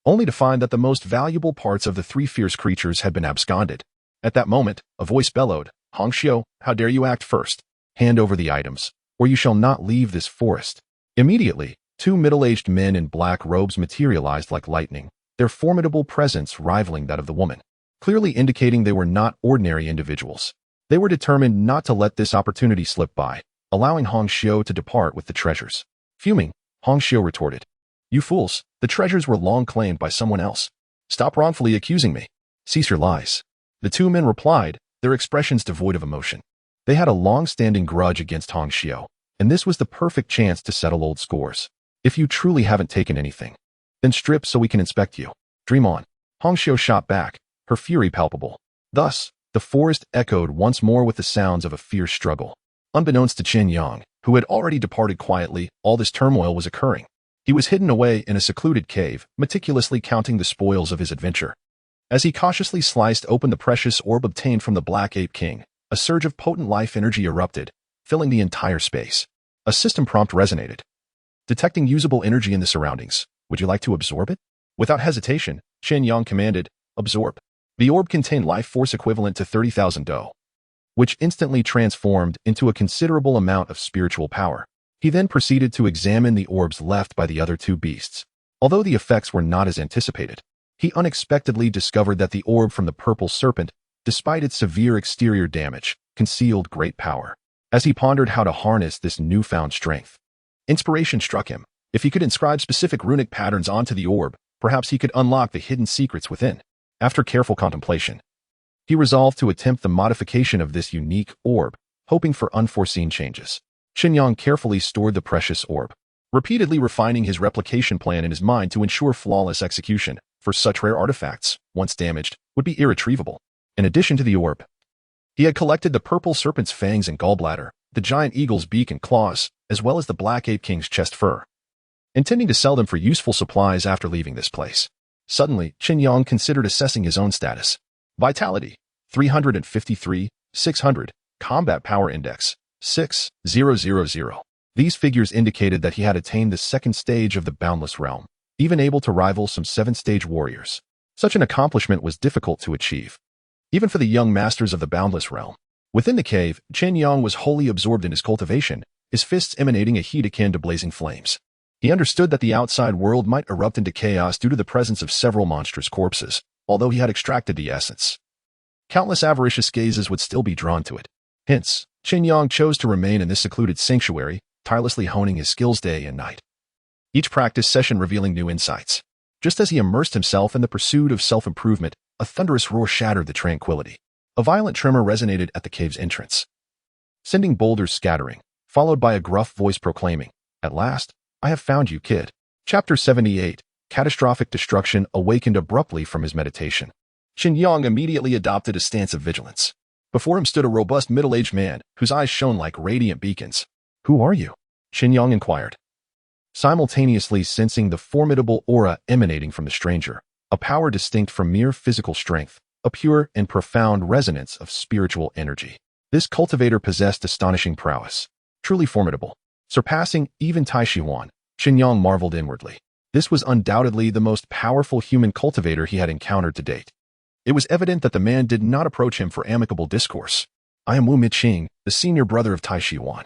only to find that the most valuable parts of the 3 fierce creatures had been absconded. At that moment, a voice bellowed, "Hongxiu, how dare you act first? Hand over the items, or you shall not leave this forest." Immediately, 2 middle-aged men in black robes materialized like lightning, their formidable presence rivaling that of the woman, clearly indicating they were not ordinary individuals. They were determined not to let this opportunity slip by, allowing Hongxiu to depart with the treasures. Fuming, Hongxiu retorted, "You fools, the treasures were long claimed by someone else. Stop wrongfully accusing me. Cease your lies." The 2 men replied, their expressions devoid of emotion. They had a long-standing grudge against Hongxiu, and this was the perfect chance to settle old scores. "If you truly haven't taken anything, then strip so we can inspect you. Dream on." Hongxiu shot back, her fury palpable. Thus, the forest echoed once more with the sounds of a fierce struggle. Unbeknownst to Chen Yang, who had already departed quietly, all this turmoil was occurring. He was hidden away in a secluded cave, meticulously counting the spoils of his adventure. As he cautiously sliced open the precious orb obtained from the Black Ape King, a surge of potent life energy erupted, filling the entire space. A system prompt resonated. Detecting usable energy in the surroundings. Would you like to absorb it? Without hesitation, Chen Yang commanded, "Absorb." The orb contained life force equivalent to 30,000 Do, which instantly transformed into a considerable amount of spiritual power. He then proceeded to examine the orbs left by the other 2 beasts. Although the effects were not as anticipated, he unexpectedly discovered that the orb from the purple serpent, despite its severe exterior damage, concealed great power. As he pondered how to harness this newfound strength, inspiration struck him. If he could inscribe specific runic patterns onto the orb, perhaps he could unlock the hidden secrets within. After careful contemplation, he resolved to attempt the modification of this unique orb, hoping for unforeseen changes. Chen Yang carefully stored the precious orb, repeatedly refining his replication plan in his mind to ensure flawless execution, for such rare artifacts, once damaged, would be irretrievable. In addition to the orb, he had collected the purple serpent's fangs and gallbladder, the giant eagle's beak and claws, as well as the Black Ape King's chest fur, intending to sell them for useful supplies after leaving this place. Suddenly, Chen Yang considered assessing his own status. Vitality, 353, 600, Combat Power Index, 6000. These figures indicated that he had attained the 2nd stage of the Boundless Realm, even able to rival some 7th-stage warriors. Such an accomplishment was difficult to achieve, even for the young masters of the Boundless Realm. Within the cave, Chen Yang was wholly absorbed in his cultivation, his fists emanating a heat akin to blazing flames. He understood that the outside world might erupt into chaos due to the presence of several monstrous corpses, although he had extracted the essence. Countless avaricious gazes would still be drawn to it. Hence, Chen Yang chose to remain in this secluded sanctuary, tirelessly honing his skills day and night. Each practice session revealing new insights. Just as he immersed himself in the pursuit of self-improvement, a thunderous roar shattered the tranquility. A violent tremor resonated at the cave's entrance, sending boulders scattering, followed by a gruff voice proclaiming, "At last, I have found you, kid." Chapter 78, Catastrophic Destruction, awakened abruptly from his meditation. Chen Yang immediately adopted a stance of vigilance. Before him stood a robust middle-aged man, whose eyes shone like radiant beacons. "Who are you?" Chen Yang inquired, simultaneously sensing the formidable aura emanating from the stranger, a power distinct from mere physical strength, a pure and profound resonance of spiritual energy. This cultivator possessed astonishing prowess, truly formidable, surpassing even Tai Shihuan. Chen Yang marveled inwardly. This was undoubtedly the most powerful human cultivator he had encountered to date. It was evident that the man did not approach him for amicable discourse. "I am Wu Miqing, the senior brother of Tai Shihuan."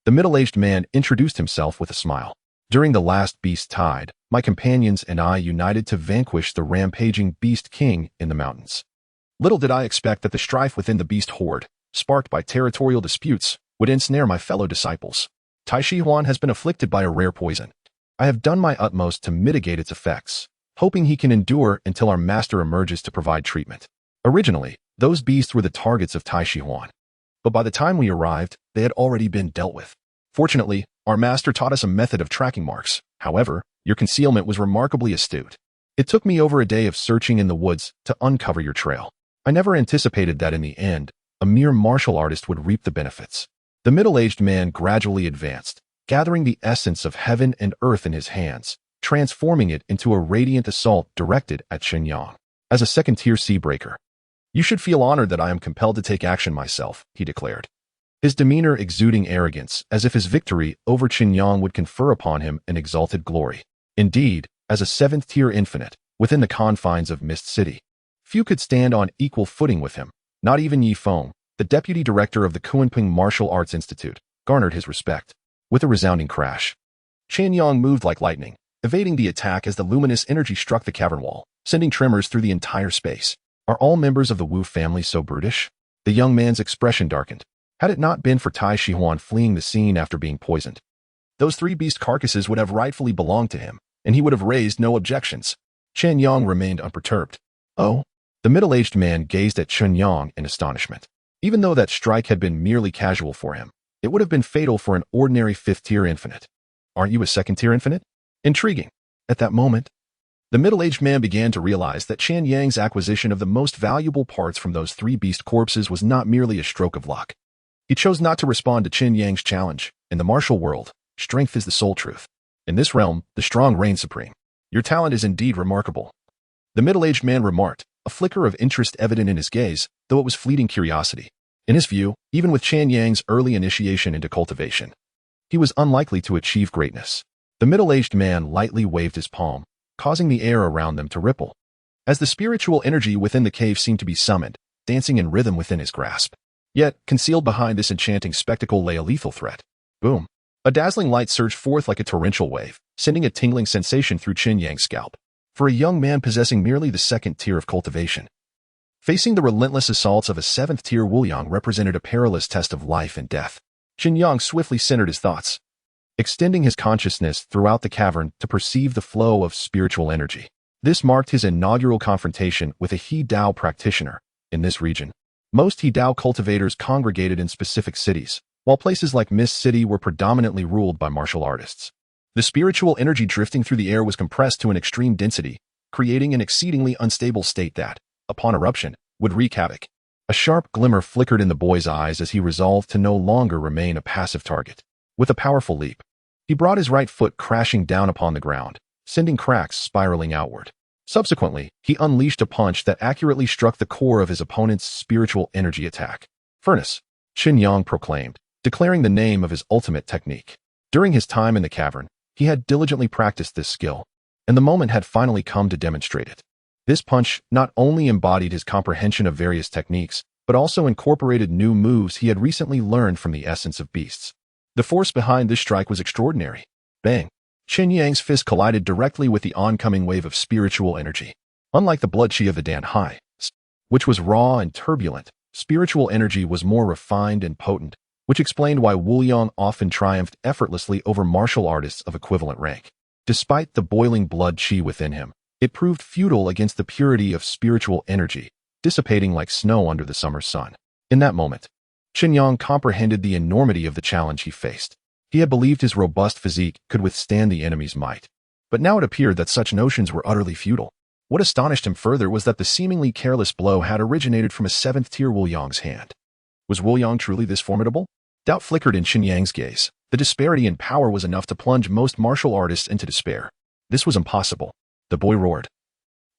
The middle-aged man introduced himself with a smile. "During the last beast tide, my companions and I united to vanquish the rampaging Beast King in the mountains. Little did I expect that the strife within the beast horde, sparked by territorial disputes, would ensnare my fellow disciples. Tai Shihuan has been afflicted by a rare poison. I have done my utmost to mitigate its effects, hoping he can endure until our master emerges to provide treatment. Originally, Those beasts were the targets of Tai Shihuan. But by the time we arrived, they had already been dealt with. Fortunately, our master taught us a method of tracking marks. However, your concealment was remarkably astute. It took me over a day of searching in the woods to uncover your trail. I never anticipated that in the end, a mere martial artist would reap the benefits. The middle-aged man gradually advanced, gathering the essence of heaven and earth in his hands, transforming it into a radiant assault directed at Chen Yang. As a second-tier Seabreaker, "You should feel honored that I am compelled to take action myself," he declared. His demeanor exuding arrogance, as if his victory over Chen Yang would confer upon him an exalted glory. Indeed, as a seventh-tier infinite, within the confines of Mist City, few could stand on equal footing with him. Not even Yi Feng, the deputy director of the Kunping Martial Arts Institute, garnered his respect. With a resounding crash, Chen Yang moved like lightning, evading the attack as the luminous energy struck the cavern wall, sending tremors through the entire space. Are all members of the Wu family so brutish? The young man's expression darkened. Had it not been for Tai Shihuan fleeing the scene after being poisoned, those three beast carcasses would have rightfully belonged to him, and he would have raised no objections. Chen Yang remained unperturbed. Oh? The middle-aged man gazed at Chen Yang in astonishment. Even though that strike had been merely casual for him, it would have been fatal for an ordinary fifth-tier infinite. Aren't you a second-tier infinite? Intriguing. At that moment, the middle-aged man began to realize that Chen Yang's acquisition of the most valuable parts from those three beast corpses was not merely a stroke of luck. He chose not to respond to Chen Yang's challenge. In the martial world, strength is the sole truth. In this realm, the strong reign supreme. Your talent is indeed remarkable, the middle-aged man remarked, a flicker of interest evident in his gaze, though it was fleeting curiosity. In his view, even with Chen Yang's early initiation into cultivation, he was unlikely to achieve greatness. The middle-aged man lightly waved his palm, causing the air around them to ripple, as the spiritual energy within the cave seemed to be summoned, dancing in rhythm within his grasp. Yet, concealed behind this enchanting spectacle lay a lethal threat. Boom! A dazzling light surged forth like a torrential wave, sending a tingling sensation through Chen Yang's scalp. For a young man possessing merely the second tier of cultivation, facing the relentless assaults of a seventh-tier Wuliang represented a perilous test of life and death. Chen Yang swiftly centered his thoughts, extending his consciousness throughout the cavern to perceive the flow of spiritual energy. This marked his inaugural confrontation with a He Dao practitioner. In this region, most He Dao cultivators congregated in specific cities, while places like Mist City were predominantly ruled by martial artists. The spiritual energy drifting through the air was compressed to an extreme density, creating an exceedingly unstable state that, upon eruption, would wreak havoc. A sharp glimmer flickered in the boy's eyes as he resolved to no longer remain a passive target. With a powerful leap, he brought his right foot crashing down upon the ground, sending cracks spiraling outward. Subsequently, he unleashed a punch that accurately struck the core of his opponent's spiritual energy attack. Furnace, Chen Yang proclaimed, declaring the name of his ultimate technique. During his time in the cavern, he had diligently practiced this skill, and the moment had finally come to demonstrate it. This punch not only embodied his comprehension of various techniques, but also incorporated new moves he had recently learned from the essence of beasts. The force behind this strike was extraordinary. Bang! Chen Yang's fist collided directly with the oncoming wave of spiritual energy. Unlike the blood chi of the Dan Hai, which was raw and turbulent, spiritual energy was more refined and potent, which explained why Wuliang often triumphed effortlessly over martial artists of equivalent rank. Despite the boiling blood chi within him, it proved futile against the purity of spiritual energy, dissipating like snow under the summer sun. In that moment, Chen Yang comprehended the enormity of the challenge he faced. He had believed his robust physique could withstand the enemy's might, but now it appeared that such notions were utterly futile. What astonished him further was that the seemingly careless blow had originated from a seventh-tier Wuliang's hand. Was Wuliang truly this formidable? Doubt flickered in Chen Yang's gaze. The disparity in power was enough to plunge most martial artists into despair. This was impossible, the boy roared,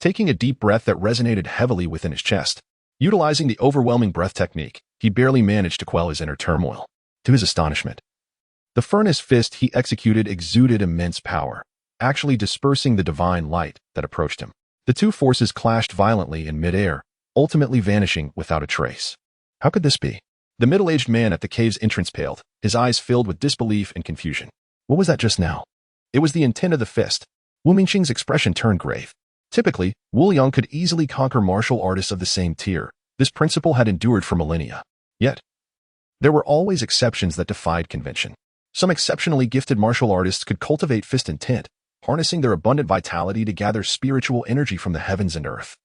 taking a deep breath that resonated heavily within his chest. Utilizing the overwhelming breath technique, he barely managed to quell his inner turmoil. To his astonishment, the furnace fist he executed exuded immense power, actually dispersing the divine light that approached him. The two forces clashed violently in midair, ultimately vanishing without a trace. How could this be? The middle-aged man at the cave's entrance paled, his eyes filled with disbelief and confusion. What was that just now? It was the intent of the fist. Wu Mingxing's expression turned grave. Typically, Wuliang could easily conquer martial artists of the same tier. This principle had endured for millennia. Yet, there were always exceptions that defied convention. Some exceptionally gifted martial artists could cultivate fist intent, harnessing their abundant vitality to gather spiritual energy from the heavens and earth,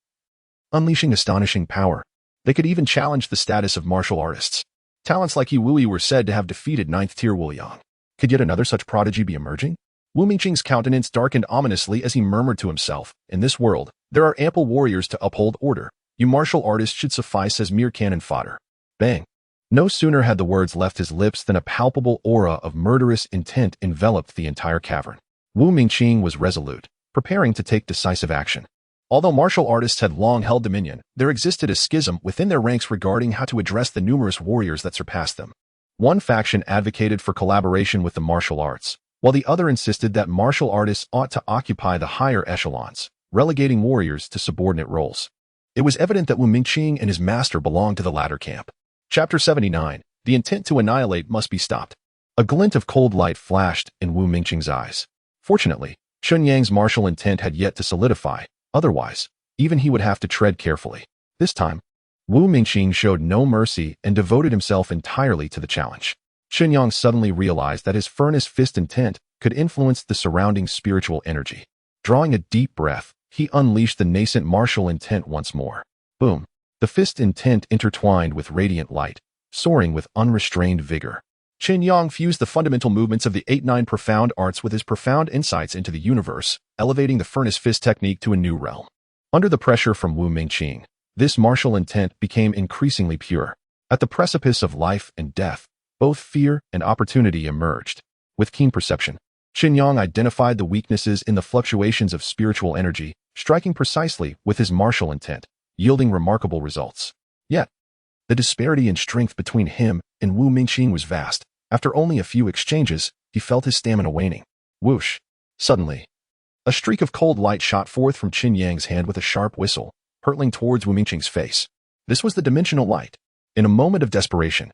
unleashing astonishing power. They could even challenge the status of martial artists. Talents like He Wui were said to have defeated 9th-tier Wu Yang. Could yet another such prodigy be emerging? Wu Mingqing's countenance darkened ominously as he murmured to himself, "In this world, there are ample warriors to uphold order. You martial artists should suffice as mere cannon fodder." Bang! No sooner had the words left his lips than a palpable aura of murderous intent enveloped the entire cavern. Wu Mingqing was resolute, preparing to take decisive action. Although martial artists had long held dominion, there existed a schism within their ranks regarding how to address the numerous warriors that surpassed them. One faction advocated for collaboration with the martial arts, while the other insisted that martial artists ought to occupy the higher echelons, relegating warriors to subordinate roles. It was evident that Wu Mingqing and his master belonged to the latter camp. Chapter 79. The intent to annihilate must be stopped. A glint of cold light flashed in Wu Mingqing's eyes. Fortunately, Chen Yang's martial intent had yet to solidify. Otherwise, even he would have to tread carefully. This time, Wu Mingqing showed no mercy and devoted himself entirely to the challenge. Chen Yang suddenly realized that his furnace fist intent could influence the surrounding spiritual energy. Drawing a deep breath, he unleashed the nascent martial intent once more. Boom! The fist intent intertwined with radiant light, soaring with unrestrained vigor. Chen Yang fused the fundamental movements of the 8-9 profound arts with his profound insights into the universe, elevating the furnace fist technique to a new realm. Under the pressure from Wu Mingqing, this martial intent became increasingly pure. At the precipice of life and death, both fear and opportunity emerged. With keen perception, Chen Yang identified the weaknesses in the fluctuations of spiritual energy, striking precisely with his martial intent, yielding remarkable results. Yet, the disparity in strength between him and Wu Mingqing was vast. After only a few exchanges, he felt his stamina waning. Whoosh! Suddenly, a streak of cold light shot forth from Chen Yang's hand with a sharp whistle, hurtling towards Wu Mingqing's face. This was the dimensional light. In a moment of desperation,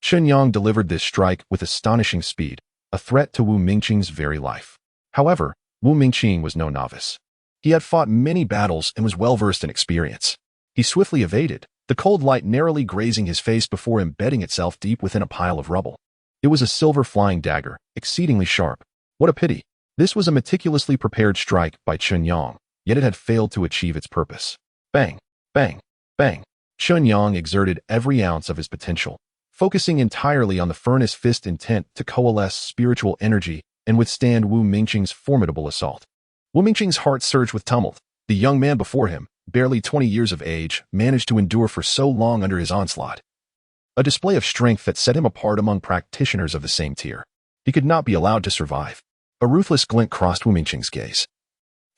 Chen Yang delivered this strike with astonishing speed, a threat to Wu Mingqing's very life. However, Wu Mingqing was no novice. He had fought many battles and was well-versed in experience. He swiftly evaded, the cold light narrowly grazing his face before embedding itself deep within a pile of rubble. It was a silver flying dagger, exceedingly sharp. What a pity! This was a meticulously prepared strike by Chen Yang, yet it had failed to achieve its purpose. Bang! Bang! Bang! Chen Yang exerted every ounce of his potential, focusing entirely on the furnace fist intent to coalesce spiritual energy and withstand Wu Mingqing's formidable assault. Wu Mingqing's heart surged with tumult. The young man before him, barely 20 years of age, managed to endure for so long under his onslaught. A display of strength that set him apart among practitioners of the same tier. He could not be allowed to survive. A ruthless glint crossed Wu Mingqing's gaze,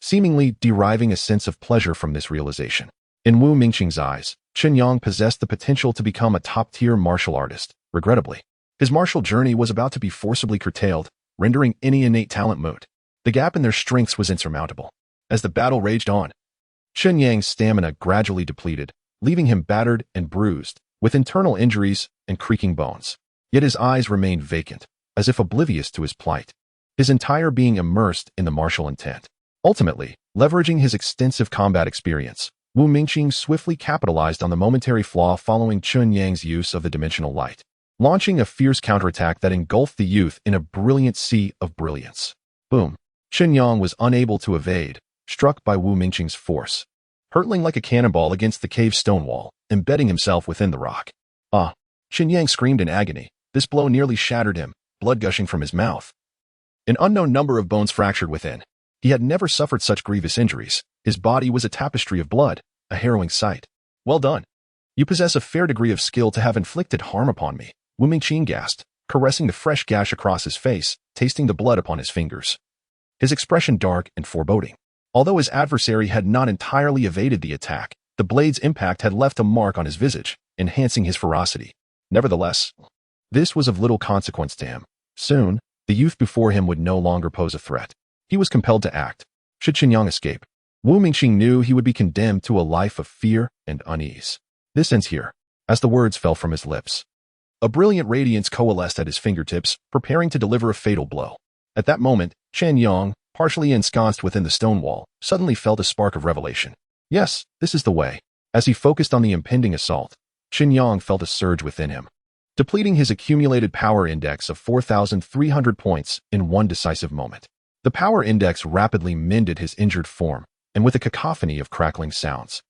seemingly deriving a sense of pleasure from this realization. In Wu Mingqing's eyes, Chen Yang possessed the potential to become a top-tier martial artist. Regrettably, his martial journey was about to be forcibly curtailed, rendering any innate talent moot. The gap in their strengths was insurmountable. As the battle raged on, Chen Yang's stamina gradually depleted, leaving him battered and bruised, with internal injuries and creaking bones. Yet his eyes remained vacant, as if oblivious to his plight, his entire being immersed in the martial intent. Ultimately, leveraging his extensive combat experience, Wu Mingqing swiftly capitalized on the momentary flaw following Chen Yang's use of the dimensional light, launching a fierce counterattack that engulfed the youth in a brilliant sea of brilliance. Boom! Chen Yang was unable to evade, struck by Wu Mingqing's force, hurtling like a cannonball against the cave stone wall, embedding himself within the rock. Ah! Chen Yang screamed in agony. This blow nearly shattered him, blood gushing from his mouth. An unknown number of bones fractured within. He had never suffered such grievous injuries. His body was a tapestry of blood, a harrowing sight. Well done. You possess a fair degree of skill to have inflicted harm upon me, Wu Mingqing gasped, caressing the fresh gash across his face, tasting the blood upon his fingers. His expression dark and foreboding. Although his adversary had not entirely evaded the attack, the blade's impact had left a mark on his visage, enhancing his ferocity. Nevertheless, this was of little consequence to him. Soon, the youth before him would no longer pose a threat. He was compelled to act. Should Chen Yang escape, Wu Mingqing knew he would be condemned to a life of fear and unease. This ends here. As the words fell from his lips, a brilliant radiance coalesced at his fingertips, preparing to deliver a fatal blow. At that moment, Chen Yang, partially ensconced within the stone wall, suddenly felt a spark of revelation. Yes, this is the way. As he focused on the impending assault, Chen Yang felt a surge within him, depleting his accumulated power index of 4,300 points in one decisive moment. The power index rapidly mended his injured form, and with a cacophony of crackling sounds,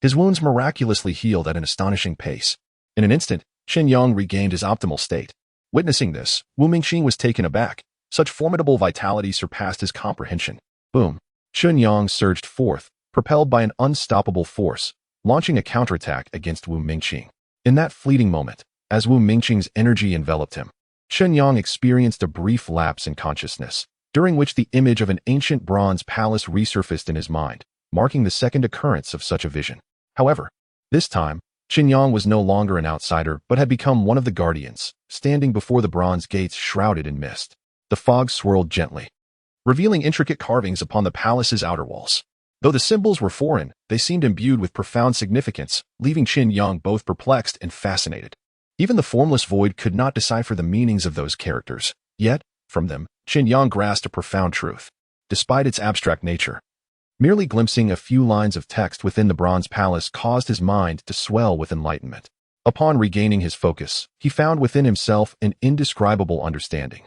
His wounds miraculously healed at an astonishing pace. In an instant, Chen Yang regained his optimal state. Witnessing this, Wu Mingqing was taken aback. Such formidable vitality surpassed his comprehension. Boom! Chen Yang surged forth, propelled by an unstoppable force, launching a counterattack against Wu Mingqing. In that fleeting moment, as Wu Mingqing's energy enveloped him, Chen Yang experienced a brief lapse in consciousness, during which the image of an ancient bronze palace resurfaced in his mind, marking the second occurrence of such a vision. However, this time, Chen Yang was no longer an outsider but had become one of the guardians, standing before the bronze gates shrouded in mist. The fog swirled gently, revealing intricate carvings upon the palace's outer walls. Though the symbols were foreign, they seemed imbued with profound significance, leaving Chen Yang both perplexed and fascinated. Even the formless void could not decipher the meanings of those characters, yet, from them, Chen Yang grasped a profound truth. Despite its abstract nature, merely glimpsing a few lines of text within the bronze palace caused his mind to swell with enlightenment. Upon regaining his focus, he found within himself an indescribable understanding,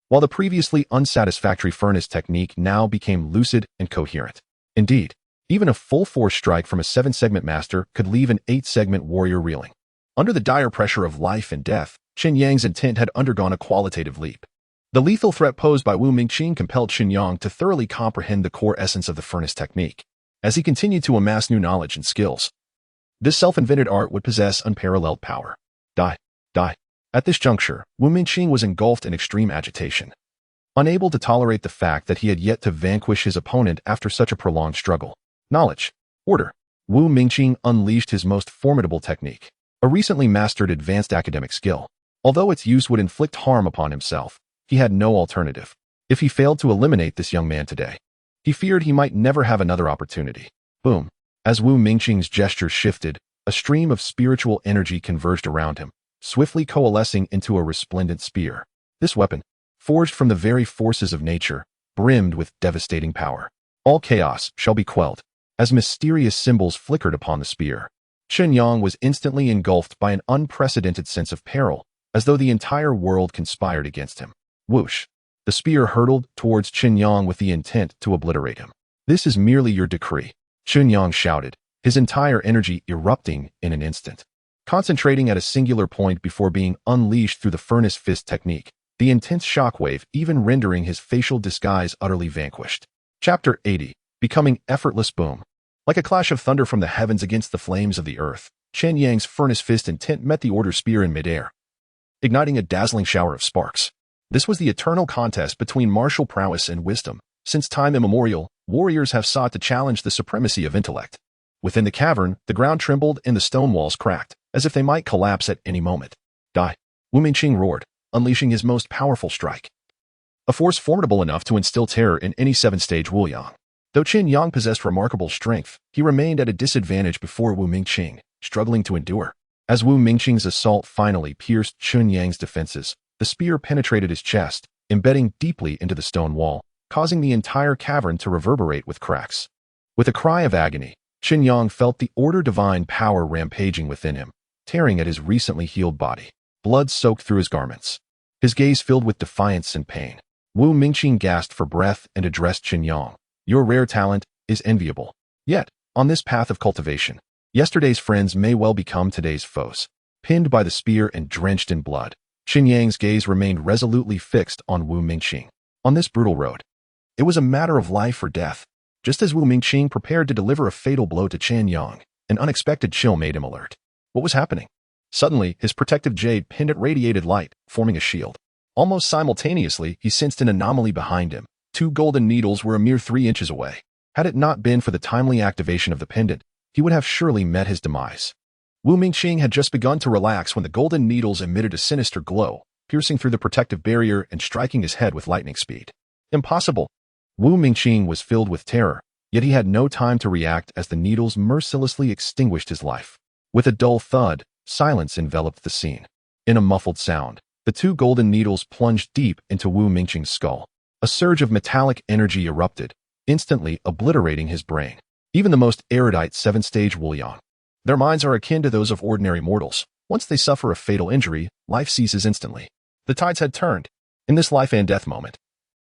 while the previously unsatisfactory furnace technique now became lucid and coherent. Indeed, even a full-force strike from a 7-segment master could leave an 8-segment warrior reeling. Under the dire pressure of life and death, Chen Yang's intent had undergone a qualitative leap. The lethal threat posed by Wu Mingqing compelled Chen Yang to thoroughly comprehend the core essence of the furnace technique. As he continued to amass new knowledge and skills, this self-invented art would possess unparalleled power. Die. At this juncture, Wu Mingqing was engulfed in extreme agitation, unable to tolerate the fact that he had yet to vanquish his opponent after such a prolonged struggle. Knowledge. Order. Wu Mingqing unleashed his most formidable technique, a recently mastered advanced academic skill. Although its use would inflict harm upon himself, he had no alternative. If he failed to eliminate this young man today, he feared he might never have another opportunity. Boom. As Wu Mingqing's gestures shifted, a stream of spiritual energy converged around him, swiftly coalescing into a resplendent spear. This weapon, forged from the very forces of nature, brimmed with devastating power. All chaos shall be quelled. As mysterious symbols flickered upon the spear, Chen Yang was instantly engulfed by an unprecedented sense of peril, as though the entire world conspired against him. Whoosh! The spear hurtled towards Chen Yang with the intent to obliterate him. This is merely your decree, Chen Yang shouted, his entire energy erupting in an instant. Concentrating at a singular point before being unleashed through the furnace fist technique, the intense shockwave even rendering his facial disguise utterly vanquished. Chapter 80. Becoming effortless. Boom. Like a clash of thunder from the heavens against the flames of the earth, Chen Yang's furnace fist intent met the order spear in midair, igniting a dazzling shower of sparks. This was the eternal contest between martial prowess and wisdom. Since time immemorial, warriors have sought to challenge the supremacy of intellect. Within the cavern, the ground trembled and the stone walls cracked, as if they might collapse at any moment. Die! Wu Mingqing roared, unleashing his most powerful strike, a force formidable enough to instill terror in any 7-stage Wuliang. Though Chen Yang possessed remarkable strength, he remained at a disadvantage before Wu Mingqing, struggling to endure. As Wu Mingqing's assault finally pierced Chen Yang's defenses, the spear penetrated his chest, embedding deeply into the stone wall, causing the entire cavern to reverberate with cracks. With a cry of agony, Chen Yang felt the order divine power rampaging within him, tearing at his recently healed body. Blood soaked through his garments, his gaze filled with defiance and pain. Wu Mingqing gasped for breath and addressed Chen Yang. Your rare talent is enviable. Yet, on this path of cultivation, yesterday's friends may well become today's foes. Pinned by the spear and drenched in blood, Chen Yang's gaze remained resolutely fixed on Wu Mingqing. On this brutal road, it was a matter of life or death. Just as Wu Mingqing prepared to deliver a fatal blow to Chen Yang, an unexpected chill made him alert. What was happening? Suddenly, his protective jade pendant radiated light, forming a shield. Almost simultaneously, he sensed an anomaly behind him. 2 golden needles were a mere 3 inches away. Had it not been for the timely activation of the pendant, he would have surely met his demise. Wu Mingqing had just begun to relax when the golden needles emitted a sinister glow, piercing through the protective barrier and striking his head with lightning speed. Impossible! Wu Mingqing was filled with terror, yet he had no time to react as the needles mercilessly extinguished his life. With a dull thud, silence enveloped the scene. In a muffled sound, the 2 golden needles plunged deep into Wu Mingqing's skull. A surge of metallic energy erupted, instantly obliterating his brain. Even the most erudite 7-stage Wuliang, their minds are akin to those of ordinary mortals. Once they suffer a fatal injury, life ceases instantly. The tides had turned. In this life and death moment,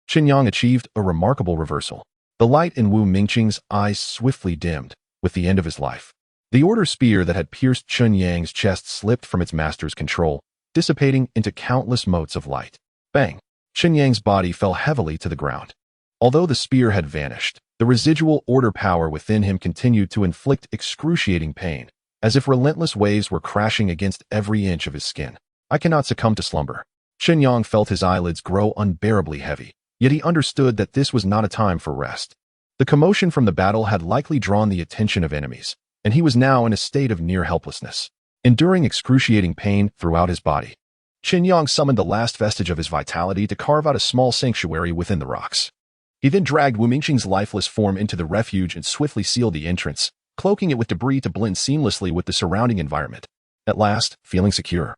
Chen Yang achieved a remarkable reversal. The light in Wu Mingqing's eyes swiftly dimmed with the end of his life. The order spear that had pierced Chen Yang's chest slipped from its master's control, dissipating into countless motes of light. Bang! Chen Yang's body fell heavily to the ground. Although the spear had vanished, the residual order power within him continued to inflict excruciating pain, as if relentless waves were crashing against every inch of his skin. I cannot succumb to slumber. Chen Yang felt his eyelids grow unbearably heavy, yet he understood that this was not a time for rest. The commotion from the battle had likely drawn the attention of enemies, and he was now in a state of near helplessness, enduring excruciating pain throughout his body. Chen Yang summoned the last vestige of his vitality to carve out a small sanctuary within the rocks. He then dragged Wu Mingqing's lifeless form into the refuge and swiftly sealed the entrance, cloaking it with debris to blend seamlessly with the surrounding environment. At last, feeling secure,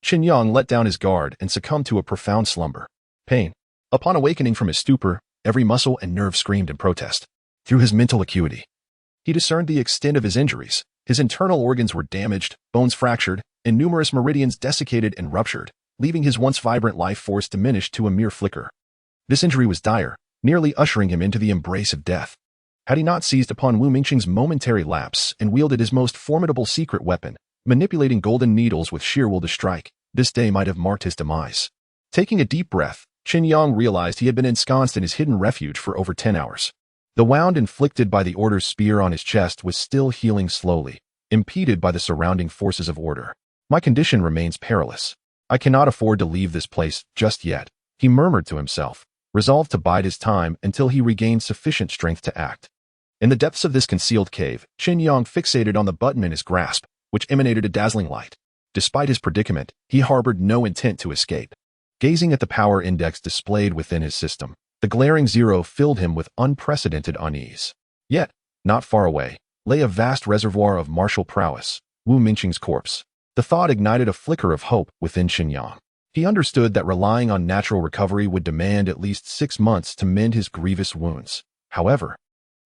Chen Yang let down his guard and succumbed to a profound slumber. Pain. Upon awakening from his stupor, every muscle and nerve screamed in protest. Through his mental acuity, he discerned the extent of his injuries. His internal organs were damaged, bones fractured, and numerous meridians desiccated and ruptured, leaving his once vibrant life force diminished to a mere flicker. This injury was dire, nearly ushering him into the embrace of death. Had he not seized upon Wu Mingqing's momentary lapse and wielded his most formidable secret weapon, manipulating golden needles with sheer will to strike, this day might have marked his demise. Taking a deep breath, Chen Yang realized he had been ensconced in his hidden refuge for over 10 hours. The wound inflicted by the order's spear on his chest was still healing slowly, impeded by the surrounding forces of order. My condition remains perilous. I cannot afford to leave this place just yet, he murmured to himself, resolved to bide his time until he regained sufficient strength to act. In the depths of this concealed cave, Chen Yang fixated on the button in his grasp, which emanated a dazzling light. Despite his predicament, he harbored no intent to escape. Gazing at the power index displayed within his system, the glaring zero filled him with unprecedented unease. Yet, not far away, lay a vast reservoir of martial prowess, Wu Mingqing's corpse. The thought ignited a flicker of hope within Chen Yang. He understood that relying on natural recovery would demand at least 6 months to mend his grievous wounds. However,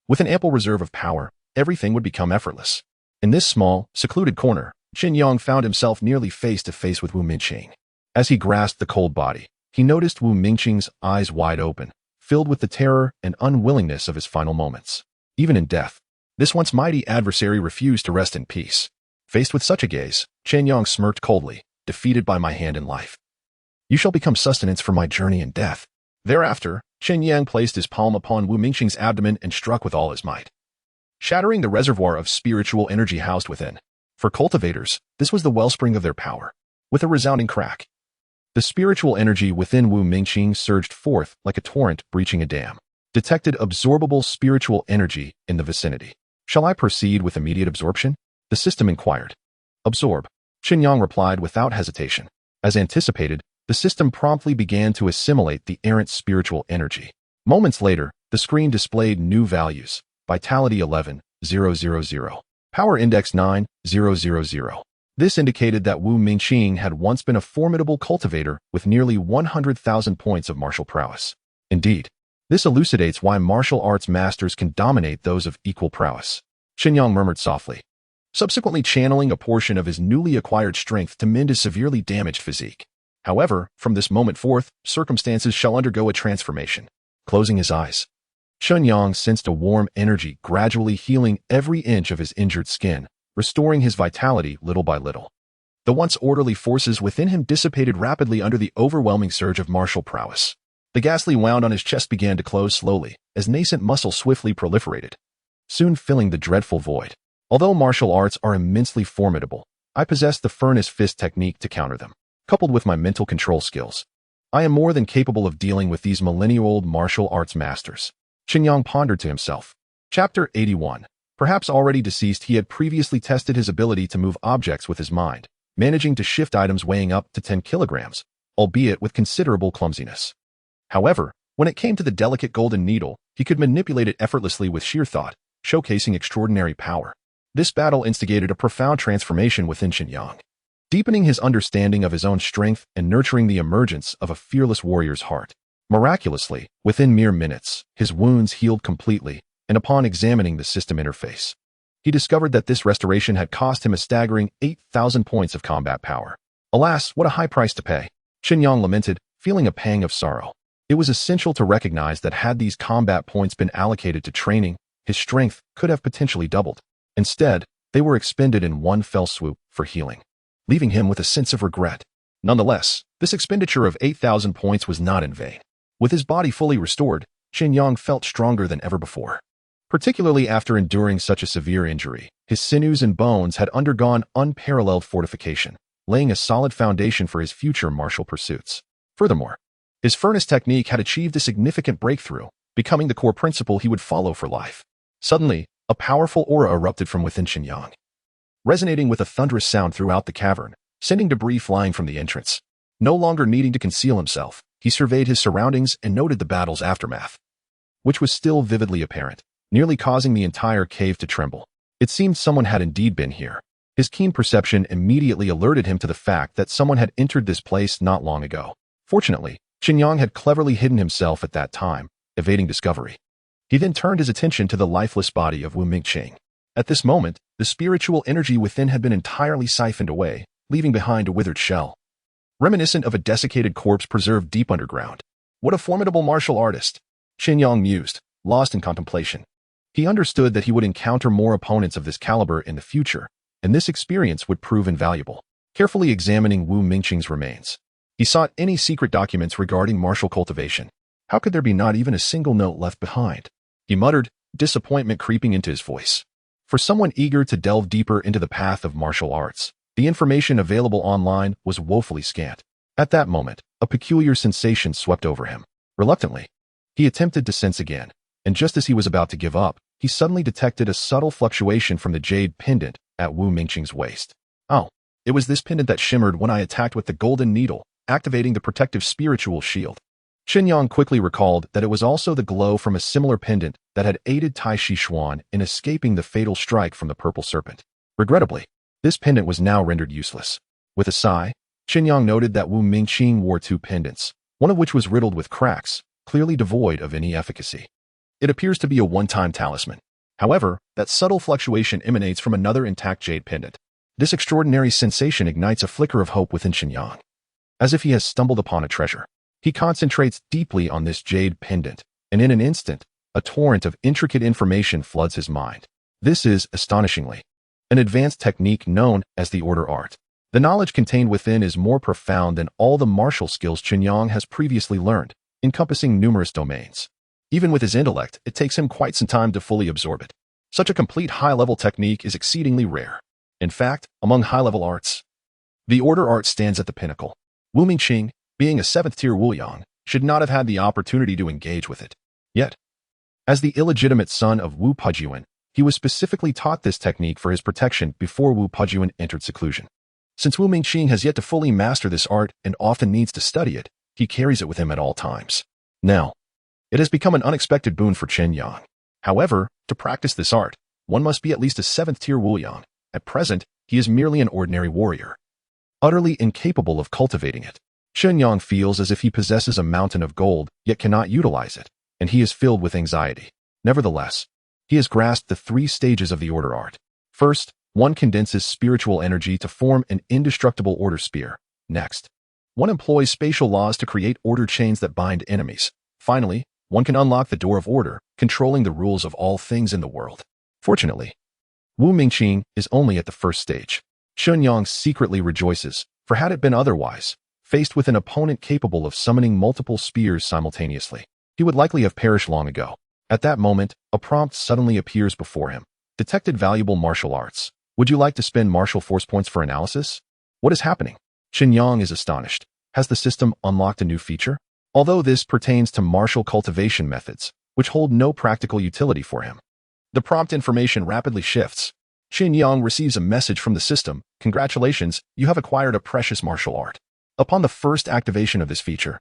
with an ample reserve of power, everything would become effortless. In this small, secluded corner, Chen Yang found himself nearly face to face with Wu Mingqing. As he grasped the cold body, he noticed Wu Mingqing's eyes wide open, filled with the terror and unwillingness of his final moments. Even in death, this once mighty adversary refused to rest in peace. Faced with such a gaze, Chen Yang smirked coldly, defeated by my hand in life. You shall become sustenance for my journey in death. Thereafter, Chen Yang placed his palm upon Wu Mingqing's abdomen and struck with all his might, shattering the reservoir of spiritual energy housed within. For cultivators, this was the wellspring of their power. With a resounding crack, the spiritual energy within Wu Mingqing surged forth like a torrent breaching a dam. Detected absorbable spiritual energy in the vicinity. Shall I proceed with immediate absorption? The system inquired. Absorb. Chen Yang replied without hesitation. As anticipated, the system promptly began to assimilate the errant spiritual energy. Moments later, the screen displayed new values. Vitality 11,000. Power Index 9,000. This indicated that Wu Mingqing had once been a formidable cultivator with nearly 100,000 points of martial prowess. Indeed, this elucidates why martial arts masters can dominate those of equal prowess. Chen Yang murmured softly, subsequently channeling a portion of his newly acquired strength to mend his severely damaged physique. However, from this moment forth, circumstances shall undergo a transformation. Closing his eyes, Chen Yang sensed a warm energy gradually healing every inch of his injured skin, restoring his vitality little by little. The once orderly forces within him dissipated rapidly under the overwhelming surge of martial prowess. The ghastly wound on his chest began to close slowly, as nascent muscle swiftly proliferated, soon filling the dreadful void. Although martial arts are immensely formidable, I possess the furnace fist technique to counter them. Coupled with my mental control skills, I am more than capable of dealing with these millennia-old martial arts masters. Chen Yang pondered to himself. Chapter 81. Perhaps already deceased, he had previously tested his ability to move objects with his mind, managing to shift items weighing up to 10 kilograms, albeit with considerable clumsiness. However, when it came to the delicate golden needle, he could manipulate it effortlessly with sheer thought, showcasing extraordinary power. This battle instigated a profound transformation within Chen Yang, deepening his understanding of his own strength and nurturing the emergence of a fearless warrior's heart. Miraculously, within mere minutes, his wounds healed completely, and upon examining the system interface, he discovered that this restoration had cost him a staggering 8,000 points of combat power. Alas, what a high price to pay! Chen Yang lamented, feeling a pang of sorrow. It was essential to recognize that had these combat points been allocated to training, his strength could have potentially doubled. Instead, They were expended in one fell swoop for healing, leaving him with a sense of regret. Nonetheless, this expenditure of 8,000 points was not in vain. With his body fully restored, Chen Yang felt stronger than ever before. Particularly after enduring such a severe injury, his sinews and bones had undergone unparalleled fortification, laying a solid foundation for his future martial pursuits. Furthermore, his furnace technique had achieved a significant breakthrough, becoming the core principle he would follow for life. Suddenly, a powerful aura erupted from within Chen Yang, resonating with a thunderous sound throughout the cavern, sending debris flying from the entrance. No longer needing to conceal himself, he surveyed his surroundings and noted the battle's aftermath, which was still vividly apparent, nearly causing the entire cave to tremble. It seemed someone had indeed been here. His keen perception immediately alerted him to the fact that someone had entered this place not long ago. Fortunately, Chen Yang had cleverly hidden himself at that time, evading discovery. He then turned his attention to the lifeless body of Wu Mingqing. At this moment, the spiritual energy within had been entirely siphoned away, leaving behind a withered shell, reminiscent of a desiccated corpse preserved deep underground. What a formidable martial artist! Chen Yang mused, lost in contemplation. He understood that he would encounter more opponents of this caliber in the future, and this experience would prove invaluable. Carefully examining Wu Mingqing's remains, he sought any secret documents regarding martial cultivation. How could there be not even a single note left behind? He muttered, disappointment creeping into his voice. For someone eager to delve deeper into the path of martial arts, the information available online was woefully scant. At that moment, a peculiar sensation swept over him. Reluctantly, he attempted to sense again, and just as he was about to give up, he suddenly detected a subtle fluctuation from the jade pendant at Wu Mingqing's waist. Oh, it was this pendant that shimmered when I attacked with the golden needle, activating the protective spiritual shield. Chen Yang quickly recalled that it was also the glow from a similar pendant that had aided Tai Shi Xuan in escaping the fatal strike from the purple serpent. Regrettably, this pendant was now rendered useless. With a sigh, Chen Yang noted that Wu Mingqing wore two pendants, one of which was riddled with cracks, clearly devoid of any efficacy. It appears to be a one-time talisman. However, that subtle fluctuation emanates from another intact jade pendant. This extraordinary sensation ignites a flicker of hope within Chen Yang. As if he has stumbled upon a treasure, he concentrates deeply on this jade pendant, and in an instant, a torrent of intricate information floods his mind. This is, astonishingly, an advanced technique known as the order art. The knowledge contained within is more profound than all the martial skills Chen Yang has previously learned, encompassing numerous domains. Even with his intellect, it takes him quite some time to fully absorb it. Such a complete high-level technique is exceedingly rare. In fact, among high-level arts, the order art stands at the pinnacle. Wu Mingqing, being a 7th-tier Wuyang, should not have had the opportunity to engage with it. Yet, as the illegitimate son of Wu Pujuan, he was specifically taught this technique for his protection before Wu Pujuan entered seclusion. Since Wu Mingqing has yet to fully master this art and often needs to study it, he carries it with him at all times. Now, it has become an unexpected boon for Chen Yang. However, to practice this art, one must be at least a 7th-tier Wuyang. At present, he is merely an ordinary warrior, utterly incapable of cultivating it. Chen Yang feels as if he possesses a mountain of gold, yet cannot utilize it, and he is filled with anxiety. Nevertheless, he has grasped the 3 stages of the order art. First, one condenses spiritual energy to form an indestructible order spear. Next, one employs spatial laws to create order chains that bind enemies. Finally, one can unlock the door of order, controlling the rules of all things in the world. Fortunately, Wu Mingqing is only at the first stage. Chen Yang secretly rejoices, for had it been otherwise, faced with an opponent capable of summoning multiple spears simultaneously, he would likely have perished long ago. At that moment, a prompt suddenly appears before him. Detected valuable martial arts. Would you like to spend martial force points for analysis? What is happening? Chen Yang is astonished. Has the system unlocked a new feature? Although this pertains to martial cultivation methods, which hold no practical utility for him. The prompt information rapidly shifts. Chen Yang receives a message from the system. Congratulations, you have acquired a precious martial art. Upon the first activation of this feature,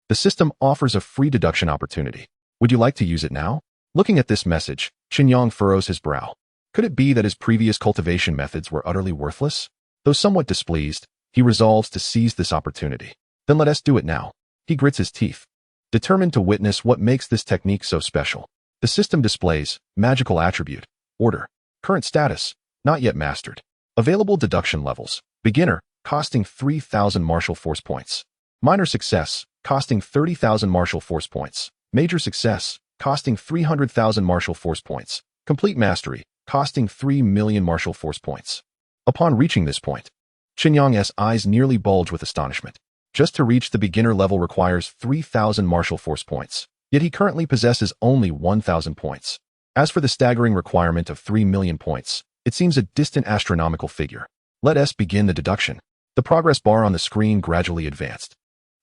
the system offers a free deduction opportunity. Would you like to use it now? Looking at this message, Chen Yang furrows his brow. Could it be that his previous cultivation methods were utterly worthless? Though somewhat displeased, he resolves to seize this opportunity. Then let us do it now. He grits his teeth, determined to witness what makes this technique so special. The system displays magical attribute, order, current status, not yet mastered. Available deduction levels, beginner, costing 3,000 martial force points. Minor success, costing 30,000 martial force points. Major success, costing 300,000 martial force points. Complete mastery, costing 3 million martial force points. Upon reaching this point, Chen Yang's eyes nearly bulge with astonishment. Just to reach the beginner level requires 3,000 martial force points, yet he currently possesses only 1,000 points. As for the staggering requirement of 3 million points, it seems a distant astronomical figure. Let us begin the deduction. The progress bar on the screen gradually advanced,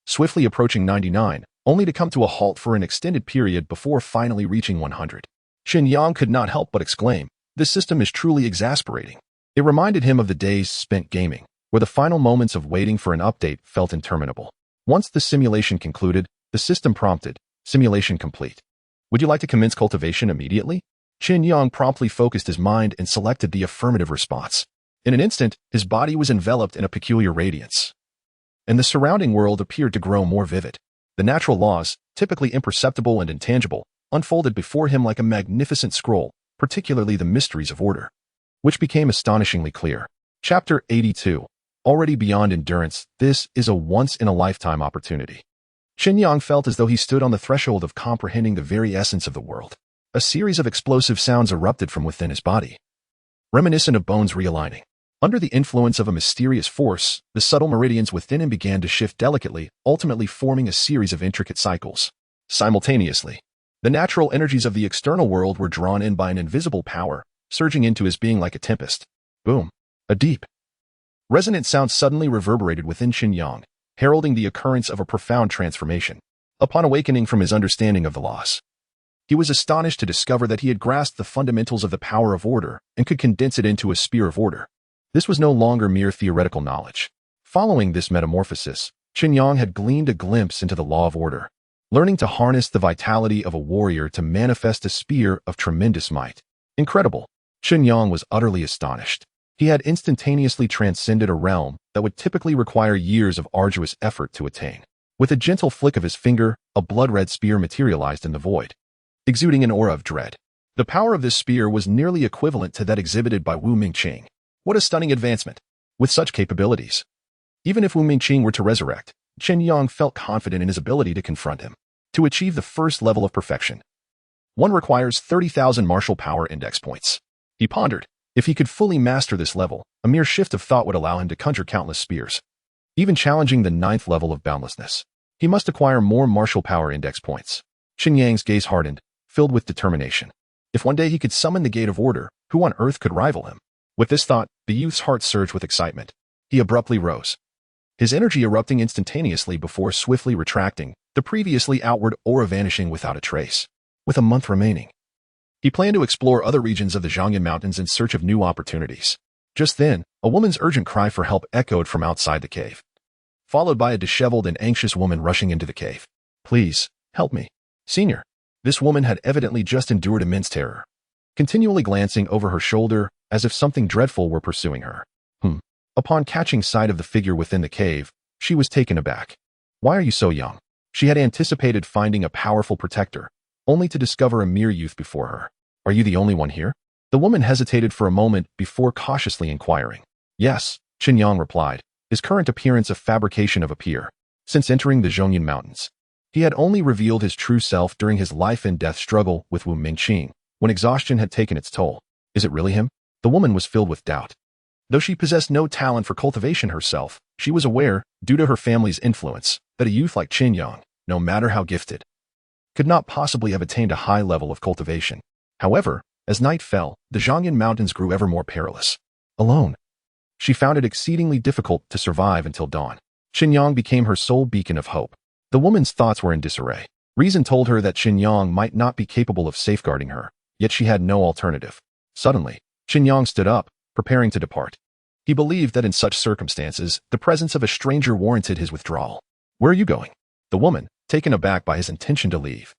swiftly approaching 99, only to come to a halt for an extended period before finally reaching 100. Chen Yang could not help but exclaim, "This system is truly exasperating." It reminded him of the days spent gaming, where the final moments of waiting for an update felt interminable. Once the simulation concluded, the system prompted, "Simulation complete. Would you like to commence cultivation immediately?" Chen Yang promptly focused his mind and selected the affirmative response. In an instant, his body was enveloped in a peculiar radiance, and the surrounding world appeared to grow more vivid. The natural laws, typically imperceptible and intangible, unfolded before him like a magnificent scroll, particularly the mysteries of order, which became astonishingly clear. Chapter 82. Already beyond endurance, this is a once-in-a-lifetime opportunity. Chen Yang felt as though he stood on the threshold of comprehending the very essence of the world. A series of explosive sounds erupted from within his body, reminiscent of bones realigning. Under the influence of a mysterious force, the subtle meridians within him began to shift delicately, ultimately forming a series of intricate cycles. Simultaneously, the natural energies of the external world were drawn in by an invisible power, surging into his being like a tempest. Boom! A deep, resonant sound suddenly reverberated within Chen Yang, heralding the occurrence of a profound transformation. Upon awakening from his understanding of the laws, he was astonished to discover that he had grasped the fundamentals of the power of order and could condense it into a sphere of order. This was no longer mere theoretical knowledge. Following this metamorphosis, Chen Yang had gleaned a glimpse into the law of order, learning to harness the vitality of a warrior to manifest a spear of tremendous might. Incredible! Chen Yang was utterly astonished. He had instantaneously transcended a realm that would typically require years of arduous effort to attain. With a gentle flick of his finger, a blood-red spear materialized in the void, exuding an aura of dread. The power of this spear was nearly equivalent to that exhibited by Wu Mingqing. What a stunning advancement! With such capabilities, even if Wu Mingqing were to resurrect, Chen Yang felt confident in his ability to confront him. To achieve the first level of perfection, one requires 30,000 martial power index points. He pondered, if he could fully master this level, a mere shift of thought would allow him to conjure countless spears, even challenging the 9th level of boundlessness. He must acquire more martial power index points. Chen Yang's gaze hardened, filled with determination. If one day he could summon the Gate of Order, who on earth could rival him? With this thought, the youth's heart surged with excitement. He abruptly rose, his energy erupting instantaneously before swiftly retracting, the previously outward aura vanishing without a trace. With a month remaining, he planned to explore other regions of the Zhangyan Mountains in search of new opportunities. Just then, a woman's urgent cry for help echoed from outside the cave, followed by a disheveled and anxious woman rushing into the cave. "Please, help me, Senior." This woman had evidently just endured immense terror, continually glancing over her shoulder as if something dreadful were pursuing her. Upon catching sight of the figure within the cave, she was taken aback. "Why are you so young?" She had anticipated finding a powerful protector, only to discover a mere youth before her. "Are you the only one here?" The woman hesitated for a moment before cautiously inquiring. "Yes," Chen Yang replied, his current appearance a fabrication of a peer. Since entering the Zhongyan Mountains, he had only revealed his true self during his life-and-death struggle with Wu Mingqing, when exhaustion had taken its toll. Is it really him? The woman was filled with doubt. Though she possessed no talent for cultivation herself, she was aware, due to her family's influence, that a youth like Chen Yang, no matter how gifted, could not possibly have attained a high level of cultivation. However, as night fell, the Zhangyan Mountains grew ever more perilous. Alone, she found it exceedingly difficult to survive until dawn. Chen Yang became her sole beacon of hope. The woman's thoughts were in disarray. Reason told her that Chen Yang might not be capable of safeguarding her, yet she had no alternative. Suddenly, Chen Yang stood up, preparing to depart. He believed that in such circumstances, the presence of a stranger warranted his withdrawal. "Where are you going?" The woman, taken aback by his intention to leave,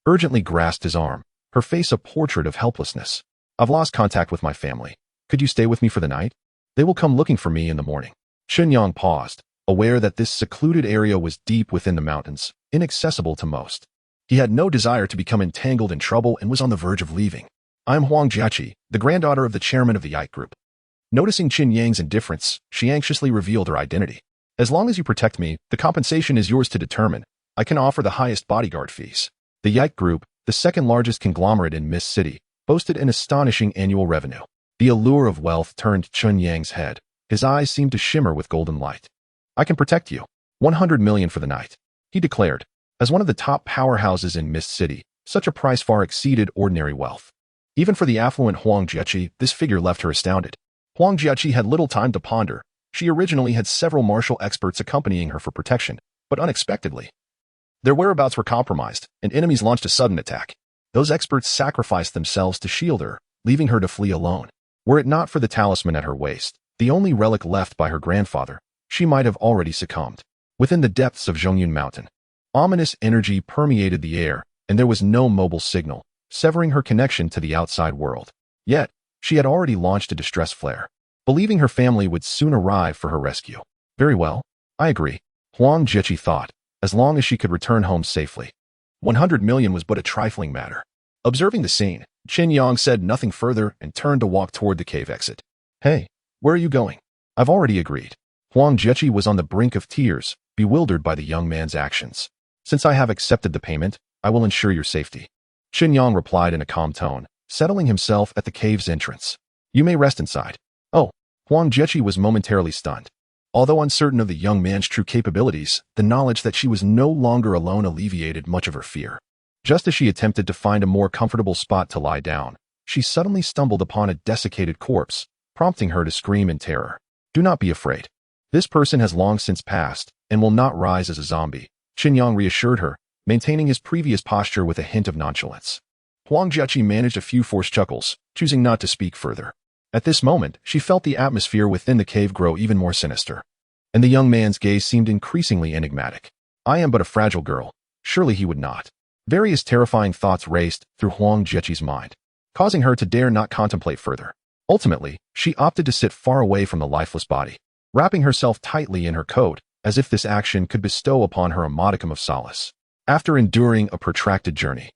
urgently grasped his arm, her face a portrait of helplessness. "I've lost contact with my family. Could you stay with me for the night? They will come looking for me in the morning." Chen Yang paused, aware that this secluded area was deep within the mountains, inaccessible to most. He had no desire to become entangled in trouble and was on the verge of leaving. "I am Huang Jiaqi, the granddaughter of the chairman of the Yike Group." Noticing Chen Yang's indifference, she anxiously revealed her identity. "As long as you protect me, the compensation is yours to determine. I can offer the highest bodyguard fees." The Yike Group, the second largest conglomerate in Mist City, boasted an astonishing annual revenue. The allure of wealth turned Chen Yang's head. His eyes seemed to shimmer with golden light. "I can protect you. 100 million for the night," he declared. As one of the top powerhouses in Mist City, such a price far exceeded ordinary wealth. Even for the affluent Huang Jiechi, this figure left her astounded. Huang Jiechi had little time to ponder. She originally had several martial experts accompanying her for protection, but unexpectedly, their whereabouts were compromised, and enemies launched a sudden attack. Those experts sacrificed themselves to shield her, leaving her to flee alone. Were it not for the talisman at her waist, the only relic left by her grandfather, she might have already succumbed. Within the depths of Zhongyun Mountain, ominous energy permeated the air, and there was no mobile signal, severing her connection to the outside world. Yet, she had already launched a distress flare, believing her family would soon arrive for her rescue. Very well, I agree, Huang Jiechi thought, as long as she could return home safely. 100 million was but a trifling matter. Observing the scene, Chen Yang said nothing further and turned to walk toward the cave exit. "Hey, where are you going?" "I've already agreed." Huang Jiechi was on the brink of tears, bewildered by the young man's actions. "Since I have accepted the payment, I will ensure your safety." Chen Yang replied in a calm tone, settling himself at the cave's entrance. "You may rest inside." "Oh." Huang Jiechi was momentarily stunned. Although uncertain of the young man's true capabilities, the knowledge that she was no longer alone alleviated much of her fear. Just as she attempted to find a more comfortable spot to lie down, she suddenly stumbled upon a desiccated corpse, prompting her to scream in terror. "Do not be afraid. This person has long since passed and will not rise as a zombie," Chen Yang reassured her, maintaining his previous posture with a hint of nonchalance. Huang Jiechi managed a few forced chuckles, choosing not to speak further. At this moment, she felt the atmosphere within the cave grow even more sinister, and the young man's gaze seemed increasingly enigmatic. "I am but a fragile girl. Surely he would not." Various terrifying thoughts raced through Huang Jiechi's mind, causing her to dare not contemplate further. Ultimately, she opted to sit far away from the lifeless body, wrapping herself tightly in her coat, as if this action could bestow upon her a modicum of solace. After enduring a protracted journey,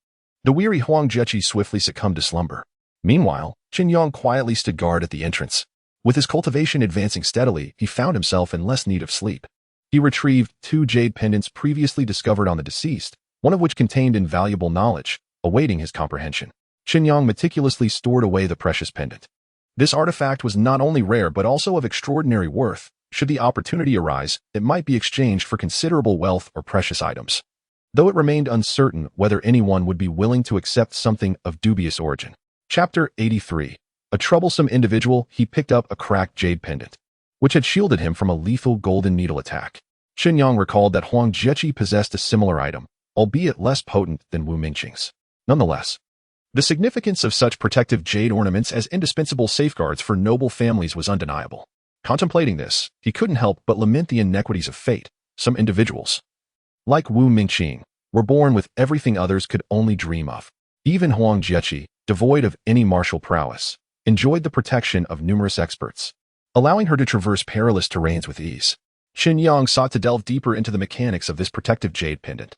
the weary Huang Jiechi swiftly succumbed to slumber. Meanwhile, Chen Yang quietly stood guard at the entrance. With his cultivation advancing steadily, he found himself in less need of sleep. He retrieved 2 jade pendants previously discovered on the deceased, one of which contained invaluable knowledge, awaiting his comprehension. Chen Yang meticulously stored away the precious pendant. This artifact was not only rare but also of extraordinary worth. Should the opportunity arise, it might be exchanged for considerable wealth or precious items. Though it remained uncertain whether anyone would be willing to accept something of dubious origin. Chapter 83. A troublesome individual. He picked up a cracked jade pendant, which had shielded him from a lethal golden needle attack. Chen Yang recalled that Huang Jiechi possessed a similar item, albeit less potent than Wu Mingqing's. Nonetheless, the significance of such protective jade ornaments as indispensable safeguards for noble families was undeniable. Contemplating this, he couldn't help but lament the inequities of fate. Some individuals, like Wu Mingqing, were born with everything others could only dream of. Even Huang Jiechi, devoid of any martial prowess, enjoyed the protection of numerous experts, allowing her to traverse perilous terrains with ease. Chen Yang sought to delve deeper into the mechanics of this protective jade pendant.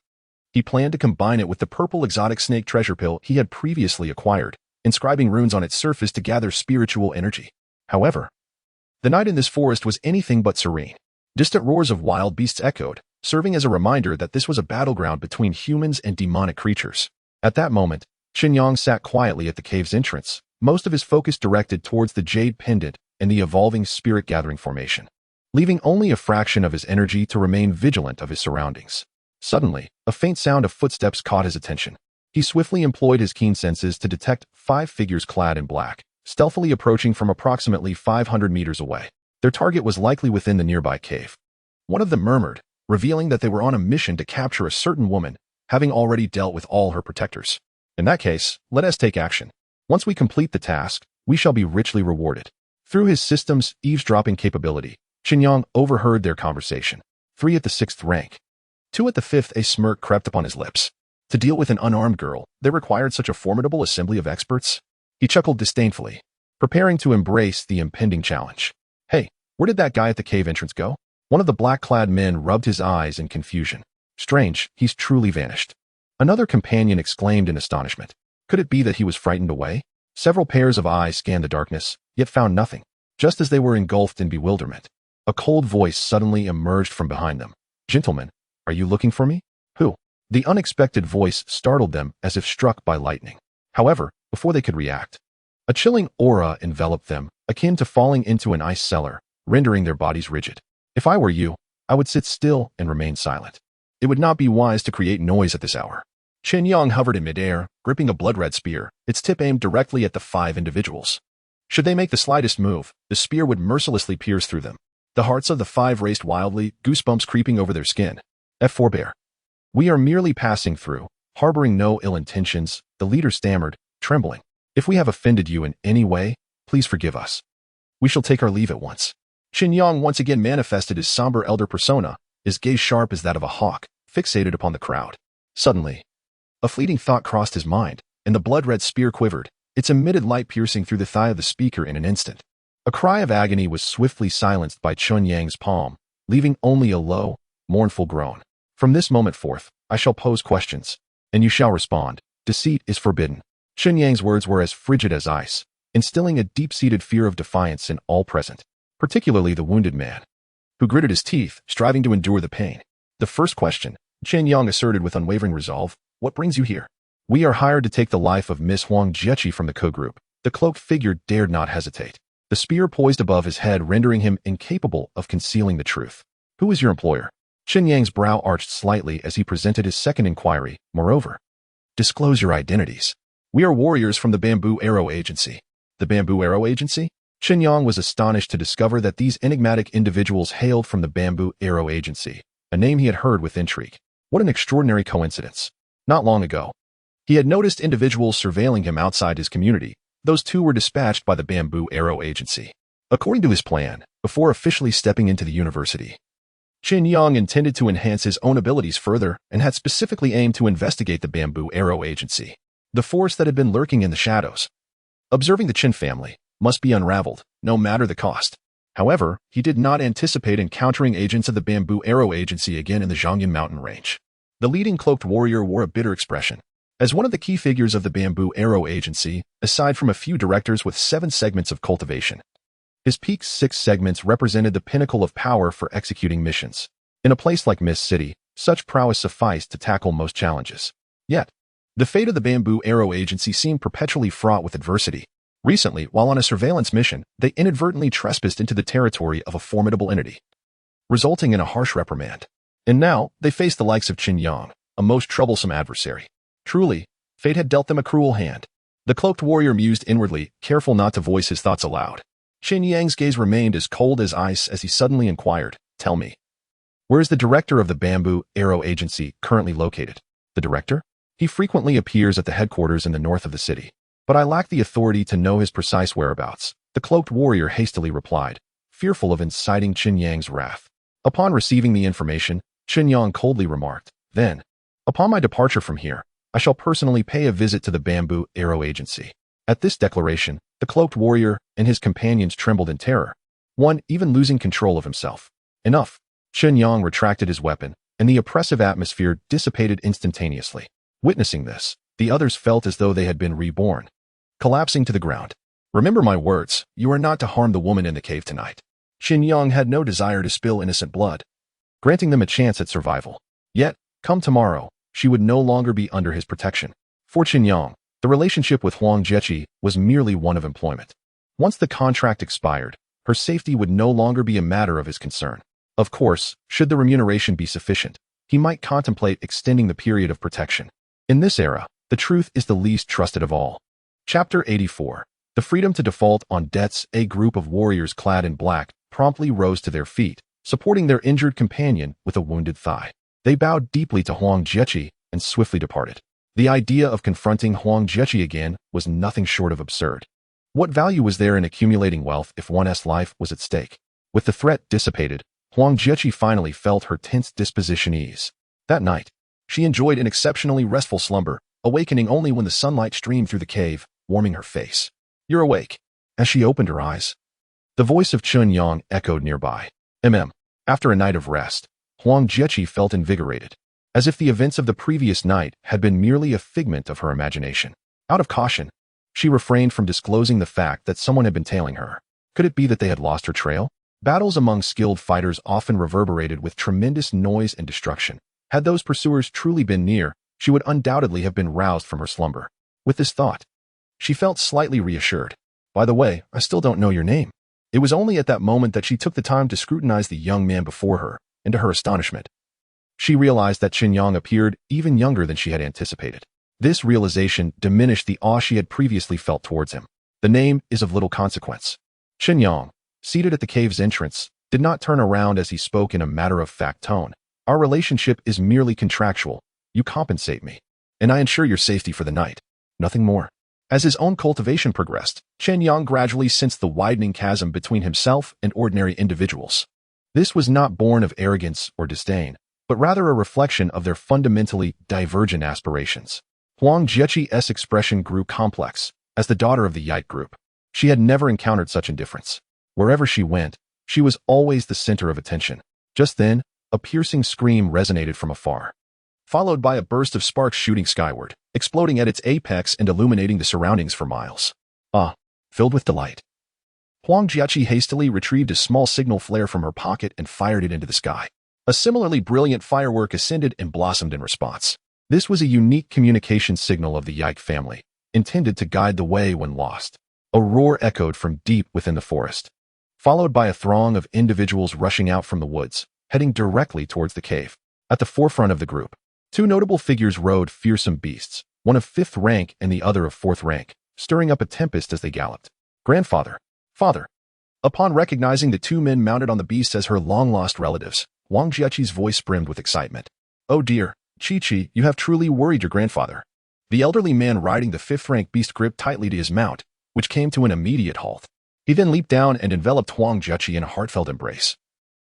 He planned to combine it with the purple exotic snake treasure pill he had previously acquired, inscribing runes on its surface to gather spiritual energy. However, the night in this forest was anything but serene. Distant roars of wild beasts echoed, serving as a reminder that this was a battleground between humans and demonic creatures. At that moment, Chen Yang sat quietly at the cave's entrance, most of his focus directed towards the jade pendant and the evolving spirit-gathering formation, leaving only a fraction of his energy to remain vigilant of his surroundings. Suddenly, a faint sound of footsteps caught his attention. He swiftly employed his keen senses to detect 5 figures clad in black, stealthily approaching from approximately 500 meters away. Their target was likely within the nearby cave. One of them murmured, revealing that they were on a mission to capture a certain woman, having already dealt with all her protectors. "In that case, let us take action. Once we complete the task, we shall be richly rewarded." Through his system's eavesdropping capability, Chen Yang overheard their conversation. 3 at the 6th rank. 2 at the 5th. A smirk crept upon his lips. To deal with an unarmed girl, they required such a formidable assembly of experts? He chuckled disdainfully, preparing to embrace the impending challenge. "Hey, where did that guy at the cave entrance go?" One of the black-clad men rubbed his eyes in confusion. "Strange, he's truly vanished." Another companion exclaimed in astonishment. Could it be that he was frightened away? Several pairs of eyes scanned the darkness, yet found nothing. Just as they were engulfed in bewilderment, a cold voice suddenly emerged from behind them. "Gentlemen, are you looking for me?" "Who?" The unexpected voice startled them as if struck by lightning. However, before they could react. A chilling aura enveloped them, akin to falling into an ice cellar, rendering their bodies rigid. If I were you, I would sit still and remain silent. It would not be wise to create noise at this hour. Chen Yang hovered in midair, gripping a blood-red spear, its tip aimed directly at the 5 individuals. Should they make the slightest move, the spear would mercilessly pierce through them. The hearts of the 5 raced wildly, goosebumps creeping over their skin. Forbear. We are merely passing through, harboring no ill intentions, the leader stammered, trembling. If we have offended you in any way, please forgive us. We shall take our leave at once. Chen Yang once again manifested his somber elder persona, his gaze sharp as that of a hawk, fixated upon the crowd. Suddenly, a fleeting thought crossed his mind, and the blood-red spear quivered, its emitted light piercing through the thigh of the speaker in an instant. A cry of agony was swiftly silenced by Chen Yang's palm, leaving only a low, mournful groan. From this moment forth, I shall pose questions, and you shall respond. Deceit is forbidden. Chen Yang's words were as frigid as ice, instilling a deep-seated fear of defiance in all present, particularly the wounded man, who gritted his teeth, striving to endure the pain. The first question, Chen Yang asserted with unwavering resolve, what brings you here? We are hired to take the life of Miss Huang Jiechi from the code group. The cloaked figure dared not hesitate. The spear poised above his head, rendering him incapable of concealing the truth. Who is your employer? Chen Yang's brow arched slightly as he presented his second inquiry. Moreover, disclose your identities. We are warriors from the Bamboo Arrow Agency. The Bamboo Arrow Agency? Chen Yang was astonished to discover that these enigmatic individuals hailed from the Bamboo Arrow Agency, a name he had heard with intrigue. What an extraordinary coincidence. Not long ago, he had noticed individuals surveilling him outside his community. Those 2 were dispatched by the Bamboo Arrow Agency. According to his plan, before officially stepping into the university, Chen Yang intended to enhance his own abilities further and had specifically aimed to investigate the Bamboo Arrow Agency, the force that had been lurking in the shadows. Observing the Chen family must be unraveled, no matter the cost. However, he did not anticipate encountering agents of the Bamboo Arrow Agency again in the Zhangyan mountain range. The leading cloaked warrior wore a bitter expression. As one of the key figures of the Bamboo Arrow Agency, aside from a few directors with 7 segments of cultivation, his peak 6 segments represented the pinnacle of power for executing missions. In a place like Mist City, such prowess sufficed to tackle most challenges. Yet, the fate of the Bamboo Arrow Agency seemed perpetually fraught with adversity. Recently, while on a surveillance mission, they inadvertently trespassed into the territory of a formidable entity, resulting in a harsh reprimand. And now, they faced the likes of Chen Yang, a most troublesome adversary. Truly, fate had dealt them a cruel hand. The cloaked warrior mused inwardly, careful not to voice his thoughts aloud. Chen Yang's gaze remained as cold as ice as he suddenly inquired, tell me, where is the director of the Bamboo Arrow Agency currently located? The director? He frequently appears at the headquarters in the north of the city, but I lack the authority to know his precise whereabouts. The cloaked warrior hastily replied, fearful of inciting Chen Yang's wrath. Upon receiving the information, Chen Yang coldly remarked, then, upon my departure from here, I shall personally pay a visit to the Bamboo Arrow Agency. At this declaration, the cloaked warrior and his companions trembled in terror, one even losing control of himself. Enough. Chen Yang retracted his weapon, and the oppressive atmosphere dissipated instantaneously. Witnessing this, the others felt as though they had been reborn, collapsing to the ground. Remember my words, you are not to harm the woman in the cave tonight. Chen Yang had no desire to spill innocent blood, granting them a chance at survival. Yet, come tomorrow, she would no longer be under his protection. For Chen Yang, the relationship with Huang Jiechi was merely one of employment. Once the contract expired, her safety would no longer be a matter of his concern. Of course, should the remuneration be sufficient, he might contemplate extending the period of protection. In this era, the truth is the least trusted of all. Chapter 84. The freedom to default on debts. A group of warriors clad in black promptly rose to their feet, supporting their injured companion with a wounded thigh. They bowed deeply to Huang Jiechi and swiftly departed. The idea of confronting Huang Jiechi again was nothing short of absurd. What value was there in accumulating wealth if one's life was at stake? With the threat dissipated, Huang Jiechi finally felt her tense disposition ease. That night, she enjoyed an exceptionally restful slumber, awakening only when the sunlight streamed through the cave, warming her face. You're awake. As she opened her eyes, the voice of Chen Yang echoed nearby. After a night of rest, Huang Jiechi felt invigorated, as if the events of the previous night had been merely a figment of her imagination. Out of caution, she refrained from disclosing the fact that someone had been tailing her. Could it be that they had lost her trail? Battles among skilled fighters often reverberated with tremendous noise and destruction. Had those pursuers truly been near, she would undoubtedly have been roused from her slumber. With this thought, She felt slightly reassured. By the way, I still don't know your name. It was only at that moment that she took the time to scrutinize the young man before her, and to her astonishment, she realized that Chen Yang appeared even younger than she had anticipated. This realization diminished the awe she had previously felt towards him. The name is of little consequence. Chen Yang, seated at the cave's entrance, did not turn around as he spoke in a matter-of-fact tone. Our relationship is merely contractual. You compensate me, and I ensure your safety for the night. Nothing more. As his own cultivation progressed, Chen Yang gradually sensed the widening chasm between himself and ordinary individuals. This was not born of arrogance or disdain, but rather a reflection of their fundamentally divergent aspirations. Huang Jieqi's expression grew complex. As the daughter of the Yite group, she had never encountered such indifference. Wherever she went, she was always the center of attention. Just then, a piercing scream resonated from afar, followed by a burst of sparks shooting skyward, exploding at its apex and illuminating the surroundings for miles. Filled with delight, Huang Jieqi hastily retrieved a small signal flare from her pocket and fired it into the sky. A similarly brilliant firework ascended and blossomed in response. This was a unique communication signal of the Yike family, intended to guide the way when lost. A roar echoed from deep within the forest, followed by a throng of individuals rushing out from the woods, heading directly towards the cave. At the forefront of the group, two notable figures rode fearsome beasts, one of 5th rank and the other of 4th rank, stirring up a tempest as they galloped. Grandfather, father. Upon recognizing the two men mounted on the beasts as her long-lost relatives, Huang Jieqi's voice brimmed with excitement. Oh dear, Chi-Chi, you have truly worried your grandfather. The elderly man riding the 5th rank beast gripped tightly to his mount, which came to an immediate halt. He then leaped down and enveloped Huang Jieqi in a heartfelt embrace,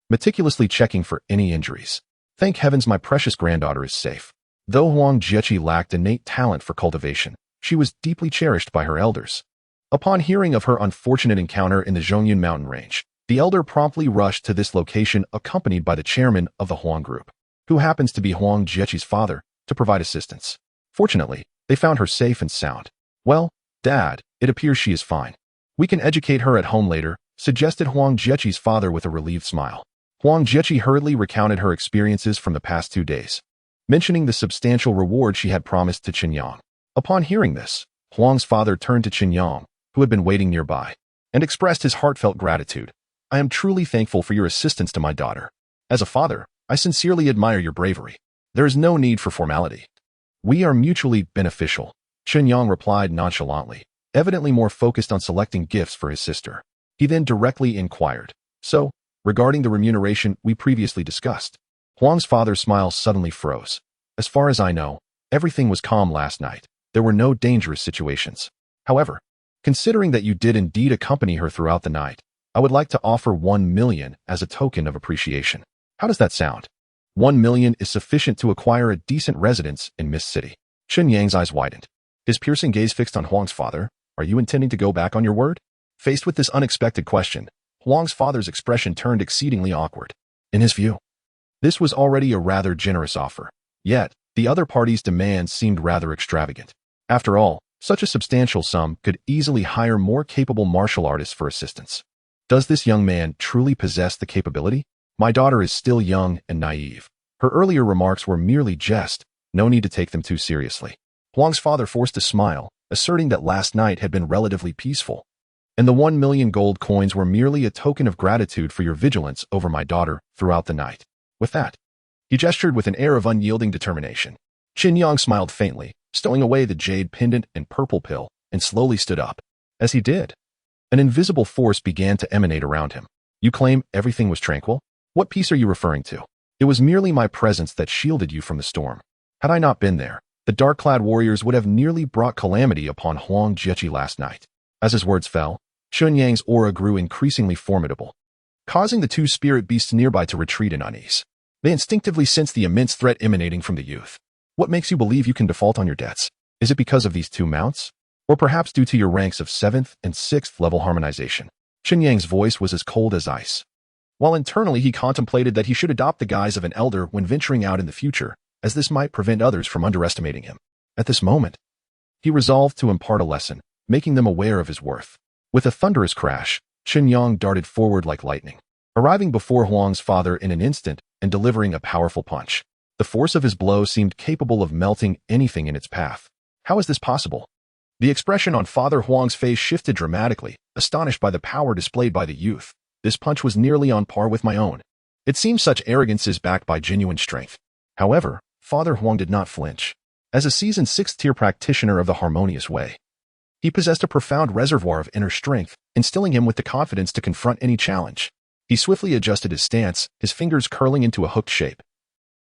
meticulously checking for any injuries. Thank heavens my precious granddaughter is safe. Though Huang Jieqi lacked innate talent for cultivation, she was deeply cherished by her elders. Upon hearing of her unfortunate encounter in the Zhongyun mountain range, the elder promptly rushed to this location accompanied by the chairman of the Huang group, who happens to be Huang Jieqi's father, to provide assistance. Fortunately, they found her safe and sound. Well, Dad, it appears she is fine. We can educate her at home later, suggested Huang Jieqi's father with a relieved smile. Huang Jieqi hurriedly recounted her experiences from the past 2 days, mentioning the substantial reward she had promised to Chen Yang. Upon hearing this, Huang's father turned to Chen Yang, who had been waiting nearby, and expressed his heartfelt gratitude. I am truly thankful for your assistance to my daughter. As a father, I sincerely admire your bravery. There is no need for formality. We are mutually beneficial, Chen Yang replied nonchalantly, evidently more focused on selecting gifts for his sister. He then directly inquired, so, regarding the remuneration we previously discussed. Huang's father's smile suddenly froze. As far as I know, everything was calm last night. There were no dangerous situations. However, considering that you did indeed accompany her throughout the night, I would like to offer 1 million as a token of appreciation. How does that sound? 1 million is sufficient to acquire a decent residence in Mist City. Chen Yang's eyes widened, his piercing gaze fixed on Huang's father. Are you intending to go back on your word? Faced with this unexpected question, Huang's father's expression turned exceedingly awkward. In his view, this was already a rather generous offer. Yet, the other party's demands seemed rather extravagant. After all, such a substantial sum could easily hire more capable martial artists for assistance. Does this young man truly possess the capability? My daughter is still young and naive. Her earlier remarks were merely jest. No need to take them too seriously. Huang's father forced a smile, asserting that last night had been relatively peaceful, and the 1 million gold coins were merely a token of gratitude for your vigilance over my daughter throughout the night. With that, he gestured with an air of unyielding determination. Chen Yang smiled faintly, stowing away the jade pendant and purple pill, and slowly stood up. As he did, an invisible force began to emanate around him. You claim everything was tranquil? What peace are you referring to? It was merely my presence that shielded you from the storm. Had I not been there, the dark-clad warriors would have nearly brought calamity upon Huang Jieqi last night. As his words fell, Chen Yang's aura grew increasingly formidable, causing the 2 spirit beasts nearby to retreat in unease. They instinctively sensed the immense threat emanating from the youth. What makes you believe you can default on your debts? Is it because of these 2 mounts? Or perhaps due to your ranks of 7th and 6th level harmonization? Chen Yang's voice was as cold as ice. While internally he contemplated that he should adopt the guise of an elder when venturing out in the future, as this might prevent others from underestimating him. At this moment, he resolved to impart a lesson, making them aware of his worth. With a thunderous crash, Chen Yang darted forward like lightning, arriving before Huang's father in an instant and delivering a powerful punch. The force of his blow seemed capable of melting anything in its path. How is this possible? The expression on Father Huang's face shifted dramatically, astonished by the power displayed by the youth. This punch was nearly on par with my own. It seems such arrogance is backed by genuine strength. However, Father Huang did not flinch. As a seasoned 6th-tier practitioner of the harmonious way, he possessed a profound reservoir of inner strength, instilling him with the confidence to confront any challenge. He swiftly adjusted his stance, his fingers curling into a hooked shape,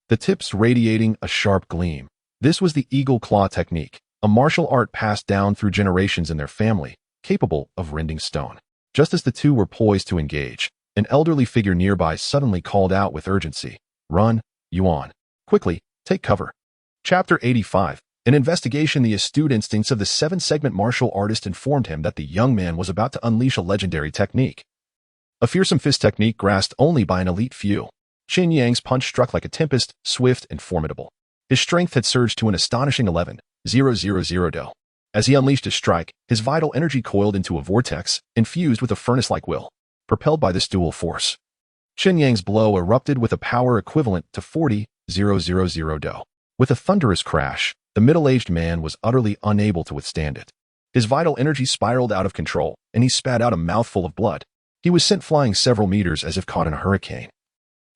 the tips radiating a sharp gleam. This was the eagle claw technique, a martial art passed down through generations in their family, capable of rending stone. Just as the two were poised to engage, an elderly figure nearby suddenly called out with urgency, "Run, Yuan. Quickly, take cover." Chapter 85. An investigation. The astute instincts of the 7-segment martial artist informed him that the young man was about to unleash a legendary technique. A fearsome fist technique grasped only by an elite few. Chen Yang's punch struck like a tempest, swift and formidable. His strength had surged to an astonishing 11,000 do. As he unleashed his strike, his vital energy coiled into a vortex, infused with a furnace-like will. Propelled by this dual force, Chen Yang's blow erupted with a power equivalent to 40,000 do. With a thunderous crash, the middle-aged man was utterly unable to withstand it. His vital energy spiraled out of control, and he spat out a mouthful of blood. He was sent flying several meters as if caught in a hurricane.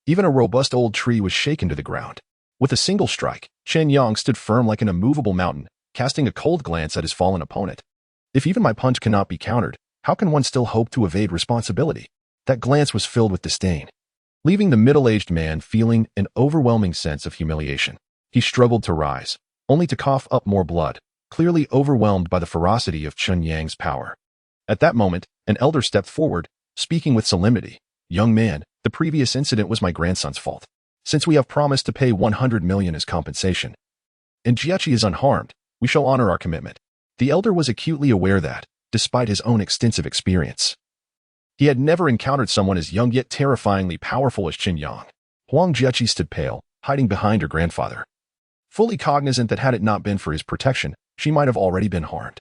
Even a robust old tree was shaken to the ground. With a single strike, Chen Yang stood firm like an immovable mountain, casting a cold glance at his fallen opponent. If even my punch cannot be countered, how can one still hope to evade responsibility? That glance was filled with disdain, leaving the middle-aged man feeling an overwhelming sense of humiliation. He struggled to rise, only to cough up more blood, clearly overwhelmed by the ferocity of Chen Yang's power. At that moment, an elder stepped forward, speaking with solemnity. "Young man, the previous incident was my grandson's fault. Since we have promised to pay 100 million as compensation, and Jiechi is unharmed, we shall honor our commitment." The elder was acutely aware that, despite his own extensive experience, he had never encountered someone as young yet terrifyingly powerful as Chen Yang. Huang Jiechi stood pale, hiding behind her grandfather, fully cognizant that had it not been for his protection, she might have already been harmed.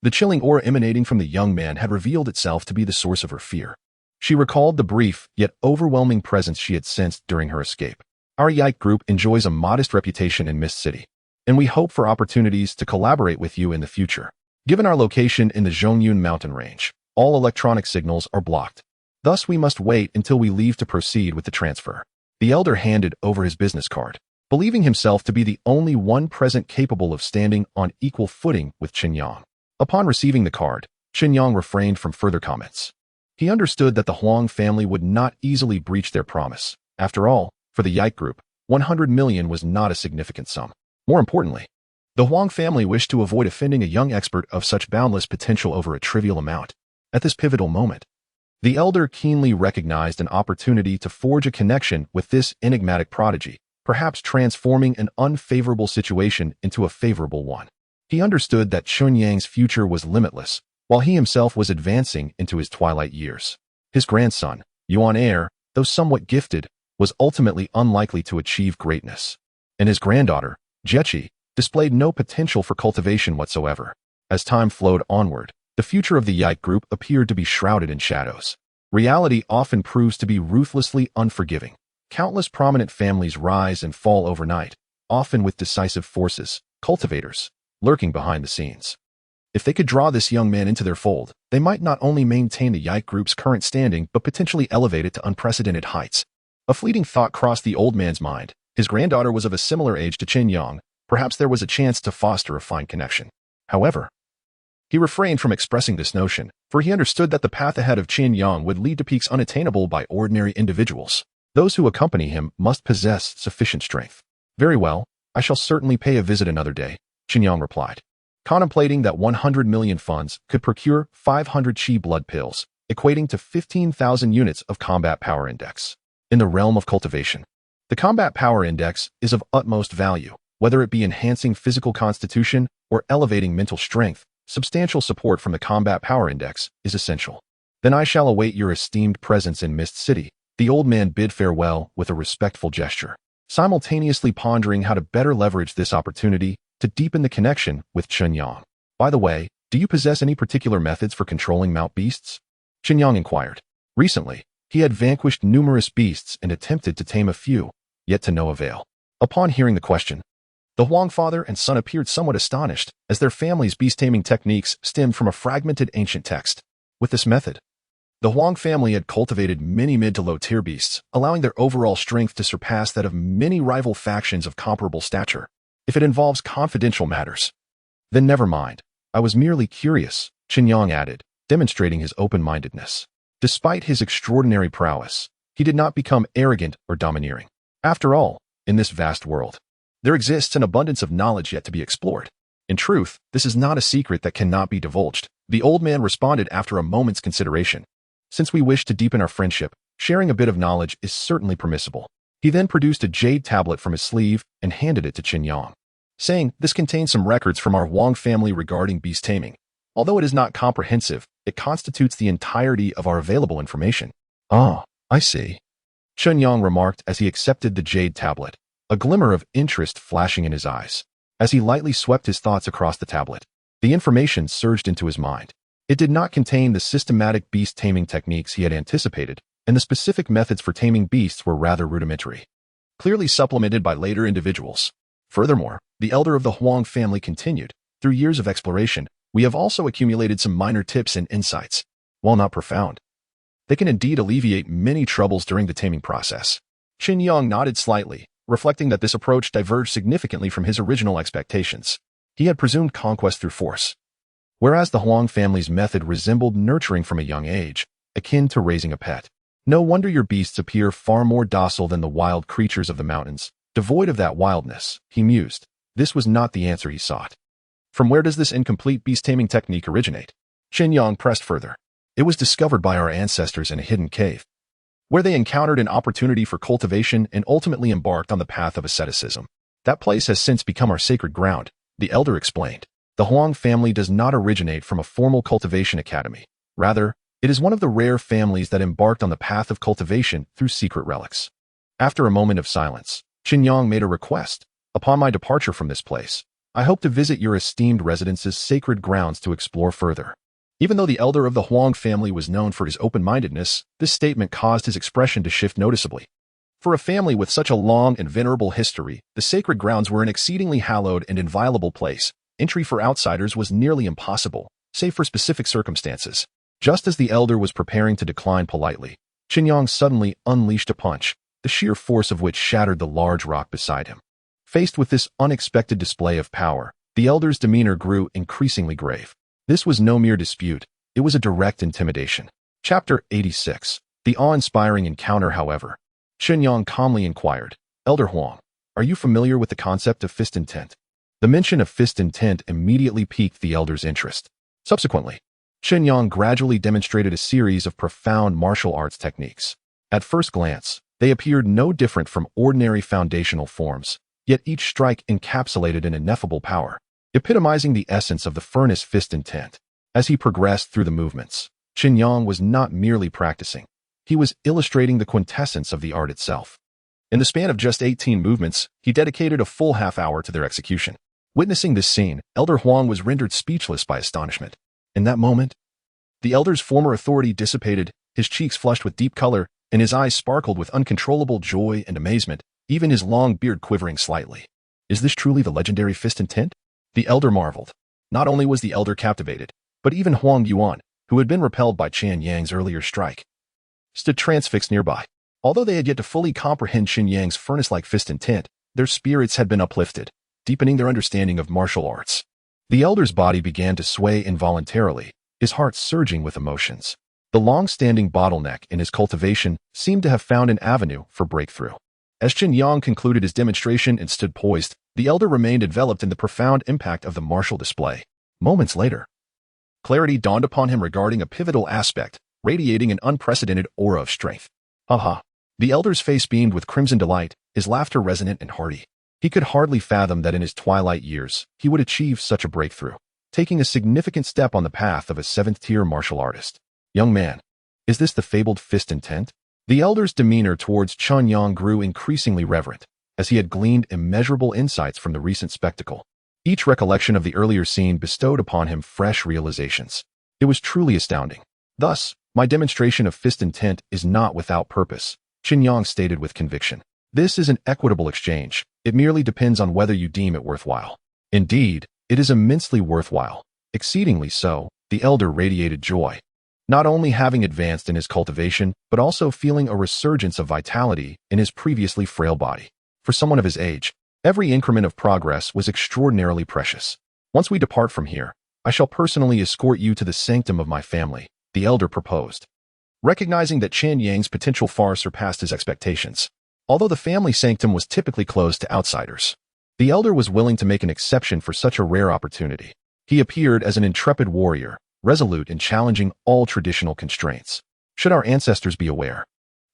The chilling aura emanating from the young man had revealed itself to be the source of her fear. She recalled the brief yet overwhelming presence she had sensed during her escape. "Our Yike group enjoys a modest reputation in Mist City, and we hope for opportunities to collaborate with you in the future. Given our location in the Zhongyun mountain range, all electronic signals are blocked. Thus we must wait until we leave to proceed with the transfer." The elder handed over his business card, believing himself to be the only one present capable of standing on equal footing with Chen Yang. Upon receiving the card, Chen Yang refrained from further comments. He understood that the Huang family would not easily breach their promise. After all, for the Yike group, 100 million was not a significant sum. More importantly, the Huang family wished to avoid offending a young expert of such boundless potential over a trivial amount. At this pivotal moment, the elder keenly recognized an opportunity to forge a connection with this enigmatic prodigy, perhaps transforming an unfavorable situation into a favorable one. He understood that Chen Yang's future was limitless, while he himself was advancing into his twilight years. His grandson, Yuan Heir, though somewhat gifted, was ultimately unlikely to achieve greatness. And his granddaughter, Jiechi, displayed no potential for cultivation whatsoever. As time flowed onward, the future of the Yike group appeared to be shrouded in shadows. Reality often proves to be ruthlessly unforgiving. Countless prominent families rise and fall overnight, often with decisive forces, cultivators, lurking behind the scenes. If they could draw this young man into their fold, they might not only maintain the Yike group's current standing but potentially elevate it to unprecedented heights. A fleeting thought crossed the old man's mind. His granddaughter was of a similar age to Chen Yang. Perhaps there was a chance to foster a fine connection. However, he refrained from expressing this notion, for he understood that the path ahead of Chen Yang would lead to peaks unattainable by ordinary individuals. Those who accompany him must possess sufficient strength. "Very well, I shall certainly pay a visit another day," Chen Yang replied, contemplating that 100 million funds could procure 500 chi blood pills, equating to 15,000 units of combat power index. In the realm of cultivation, the combat power index is of utmost value, whether it be enhancing physical constitution or elevating mental strength. Substantial support from the combat power index is essential. "Then I shall await your esteemed presence in Mist City." The old man bid farewell with a respectful gesture, simultaneously pondering how to better leverage this opportunity to deepen the connection with Chen Yang. "By the way, do you possess any particular methods for controlling mount beasts?" Chen Yang inquired. Recently, he had vanquished numerous beasts and attempted to tame a few, yet to no avail. Upon hearing the question, The Huang father and son appeared somewhat astonished, as their family's beast-taming techniques stemmed from a fragmented ancient text. With this method, the Huang family had cultivated many mid to low-tier beasts, allowing their overall strength to surpass that of many rival factions of comparable stature. If it involves confidential matters, then never mind. I was merely curious, Chen Yang added, demonstrating his open-mindedness. Despite his extraordinary prowess, he did not become arrogant or domineering. After all, in this vast world, there exists an abundance of knowledge yet to be explored. In truth, this is not a secret that cannot be divulged, the old man responded after a moment's consideration. Since we wish to deepen our friendship, sharing a bit of knowledge is certainly permissible. He then produced a jade tablet from his sleeve and handed it to Chen Yang, saying, "This contains some records from our Huang family regarding beast taming. Although it is not comprehensive, it constitutes the entirety of our available information." "Ah, I see," Chen Yang remarked as he accepted the jade tablet, a glimmer of interest flashing in his eyes. As he lightly swept his thoughts across the tablet, the information surged into his mind. It did not contain the systematic beast taming techniques he had anticipated, and the specific methods for taming beasts were rather rudimentary, clearly supplemented by later individuals. Furthermore, the elder of the Huang family continued, "Through years of exploration, we have also accumulated some minor tips and insights. While not profound, they can indeed alleviate many troubles during the taming process." Chen Yang nodded slightly, reflecting that this approach diverged significantly from his original expectations. He had presumed conquest through force, whereas the Huang family's method resembled nurturing from a young age, akin to raising a pet. "No wonder your beasts appear far more docile than the wild creatures of the mountains, devoid of that wildness," he mused. This was not the answer he sought. "From where does this incomplete beast-taming technique originate?" Chen Yang pressed further. "It was discovered by our ancestors in a hidden cave, where they encountered an opportunity for cultivation and ultimately embarked on the path of asceticism. That place has since become our sacred ground," the elder explained. "The Huang family does not originate from a formal cultivation academy. Rather, it is one of the rare families that embarked on the path of cultivation through secret relics." After a moment of silence, Chen Yang made a request. "Upon my departure from this place, I hope to visit your esteemed residence's sacred grounds to explore further." Even though the elder of the Huang family was known for his open-mindedness, this statement caused his expression to shift noticeably. For a family with such a long and venerable history, the sacred grounds were an exceedingly hallowed and inviolable place. Entry for outsiders was nearly impossible, save for specific circumstances. Just as the elder was preparing to decline politely, Chen Yang suddenly unleashed a punch, the sheer force of which shattered the large rock beside him. Faced with this unexpected display of power, the elder's demeanor grew increasingly grave. This was no mere dispute, it was a direct intimidation. Chapter 86. The awe-inspiring encounter, however. Chen Yang calmly inquired, "Elder Huang, are you familiar with the concept of fist intent?" The mention of fist intent immediately piqued the elder's interest. Subsequently, Chen Yang gradually demonstrated a series of profound martial arts techniques. At first glance, they appeared no different from ordinary foundational forms, yet each strike encapsulated an ineffable power, epitomizing the essence of the furnace fist intent. As he progressed through the movements, Chen Yang was not merely practicing. He was illustrating the quintessence of the art itself. In the span of just 18 movements, he dedicated a full half-hour to their execution. Witnessing this scene, Elder Huang was rendered speechless by astonishment. In that moment, the elder's former authority dissipated, his cheeks flushed with deep color, and his eyes sparkled with uncontrollable joy and amazement, even his long beard quivering slightly. "Is this truly the legendary fist intent?" the elder marveled. Not only was the elder captivated, but even Huang Yuan, who had been repelled by Chen Yang's earlier strike, stood transfixed nearby. Although they had yet to fully comprehend Chen Yang's furnace-like fist intent, their spirits had been uplifted, deepening their understanding of martial arts. The elder's body began to sway involuntarily, his heart surging with emotions. The long-standing bottleneck in his cultivation seemed to have found an avenue for breakthrough. As Chen Yang concluded his demonstration and stood poised, the elder remained enveloped in the profound impact of the martial display. Moments later, clarity dawned upon him regarding a pivotal aspect, radiating an unprecedented aura of strength. "Aha!" The elder's face beamed with crimson delight, his laughter resonant and hearty. He could hardly fathom that in his twilight years, he would achieve such a breakthrough, taking a significant step on the path of a seventh-tier martial artist. "Young man, is this the fabled fist intent?" The elder's demeanor towards Chen Yang grew increasingly reverent, as he had gleaned immeasurable insights from the recent spectacle. Each recollection of the earlier scene bestowed upon him fresh realizations. It was truly astounding. "Thus, my demonstration of fist intent is not without purpose," Chen Yang stated with conviction. "This is an equitable exchange. It merely depends on whether you deem it worthwhile. Indeed, it is immensely worthwhile. Exceedingly so, the elder radiated joy. Not only having advanced in his cultivation, but also feeling a resurgence of vitality in his previously frail body. For someone of his age, every increment of progress was extraordinarily precious. Once we depart from here, I shall personally escort you to the sanctum of my family, the elder proposed. Recognizing that Chen Yang's potential far surpassed his expectations, although the family sanctum was typically closed to outsiders, the elder was willing to make an exception for such a rare opportunity. He appeared as an intrepid warrior, resolute in challenging all traditional constraints. Should our ancestors be aware,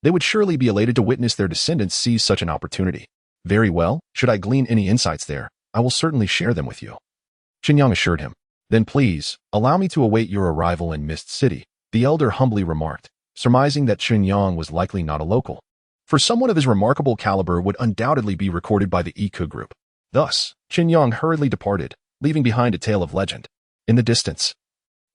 they would surely be elated to witness their descendants seize such an opportunity. Very well, should I glean any insights there, I will certainly share them with you. Chen Yang assured him. Then please, allow me to await your arrival in Mist City, the elder humbly remarked, surmising that Chen Yang was likely not a local. For someone of his remarkable caliber would undoubtedly be recorded by the Iku group. Thus, Chen Yang hurriedly departed, leaving behind a tale of legend. In the distance,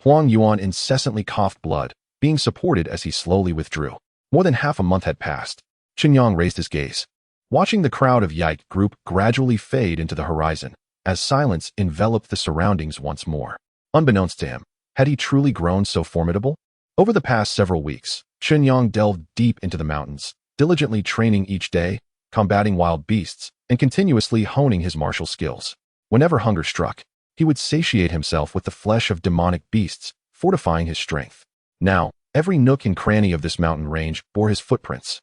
Huang Yuan incessantly coughed blood, being supported as he slowly withdrew. More than half a month had passed. Chen Yang raised his gaze, watching the crowd of Yike group gradually fade into the horizon, as silence enveloped the surroundings once more. Unbeknownst to him, had he truly grown so formidable? Over the past several weeks, Chen Yang delved deep into the mountains, diligently training each day, combating wild beasts, and continuously honing his martial skills. Whenever hunger struck, he would satiate himself with the flesh of demonic beasts, fortifying his strength. Now, every nook and cranny of this mountain range bore his footprints,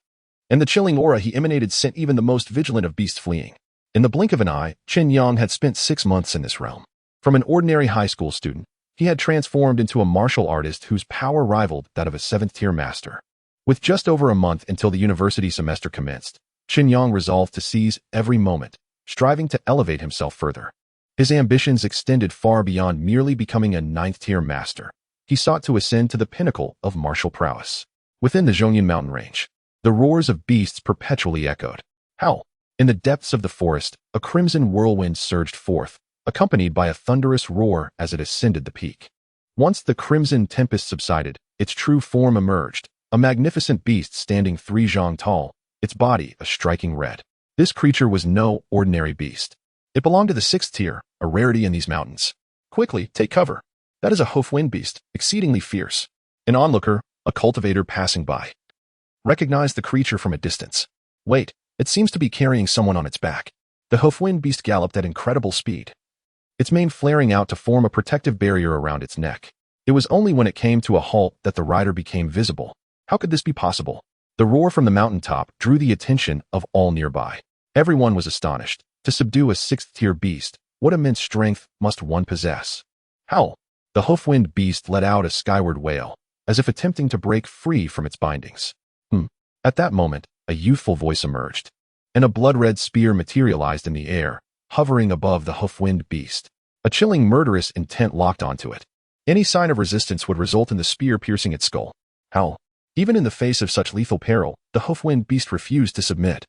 and the chilling aura he emanated sent even the most vigilant of beasts fleeing. In the blink of an eye, Chen Yang had spent 6 months in this realm. From an ordinary high school student, he had transformed into a martial artist whose power rivaled that of a 7th-tier master. With just over a month until the university semester commenced, Chen Yang resolved to seize every moment, striving to elevate himself further. His ambitions extended far beyond merely becoming a 9th-tier master. He sought to ascend to the pinnacle of martial prowess. Within the Zhongyan mountain range, the roars of beasts perpetually echoed. Howl! In the depths of the forest, a crimson whirlwind surged forth, accompanied by a thunderous roar as it ascended the peak. Once the crimson tempest subsided, its true form emerged, a magnificent beast standing 3 zhang tall, its body a striking red. This creature was no ordinary beast. It belonged to the 6th tier, a rarity in these mountains. Quickly, take cover. That is a hoof-wind beast, exceedingly fierce. An onlooker, a cultivator passing by, recognized the creature from a distance. Wait, it seems to be carrying someone on its back. The hoof-wind beast galloped at incredible speed, its mane flaring out to form a protective barrier around its neck. It was only when it came to a halt that the rider became visible. How could this be possible? The roar from the mountaintop drew the attention of all nearby. Everyone was astonished. To subdue a 6th-tier beast, what immense strength must one possess? Howl! The hoof-wind beast let out a skyward wail, as if attempting to break free from its bindings. At that moment, a youthful voice emerged, and a blood-red spear materialized in the air, hovering above the hoof-wind beast. A chilling murderous intent locked onto it. Any sign of resistance would result in the spear piercing its skull. Howl! Even in the face of such lethal peril, the hoof-wind beast refused to submit,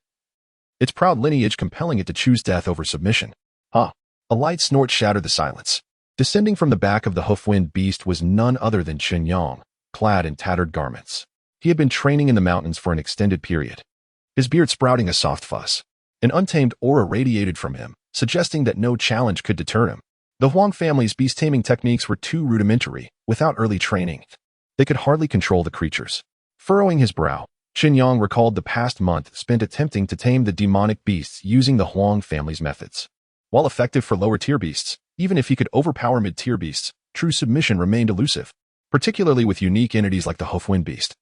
its proud lineage compelling it to choose death over submission. A light snort shattered the silence. Descending from the back of the hoof-wind beast was none other than Chen Yang, clad in tattered garments. He had been training in the mountains for an extended period, his beard sprouting a soft fuzz. An untamed aura radiated from him, suggesting that no challenge could deter him. The Huang family's beast-taming techniques were too rudimentary. Without early training, they could hardly control the creatures. Furrowing his brow, Chen Yang recalled the past month spent attempting to tame the demonic beasts using the Huang family's methods. While effective for lower-tier beasts, even if he could overpower mid-tier beasts, true submission remained elusive, particularly with unique entities like the hoof-wind beast.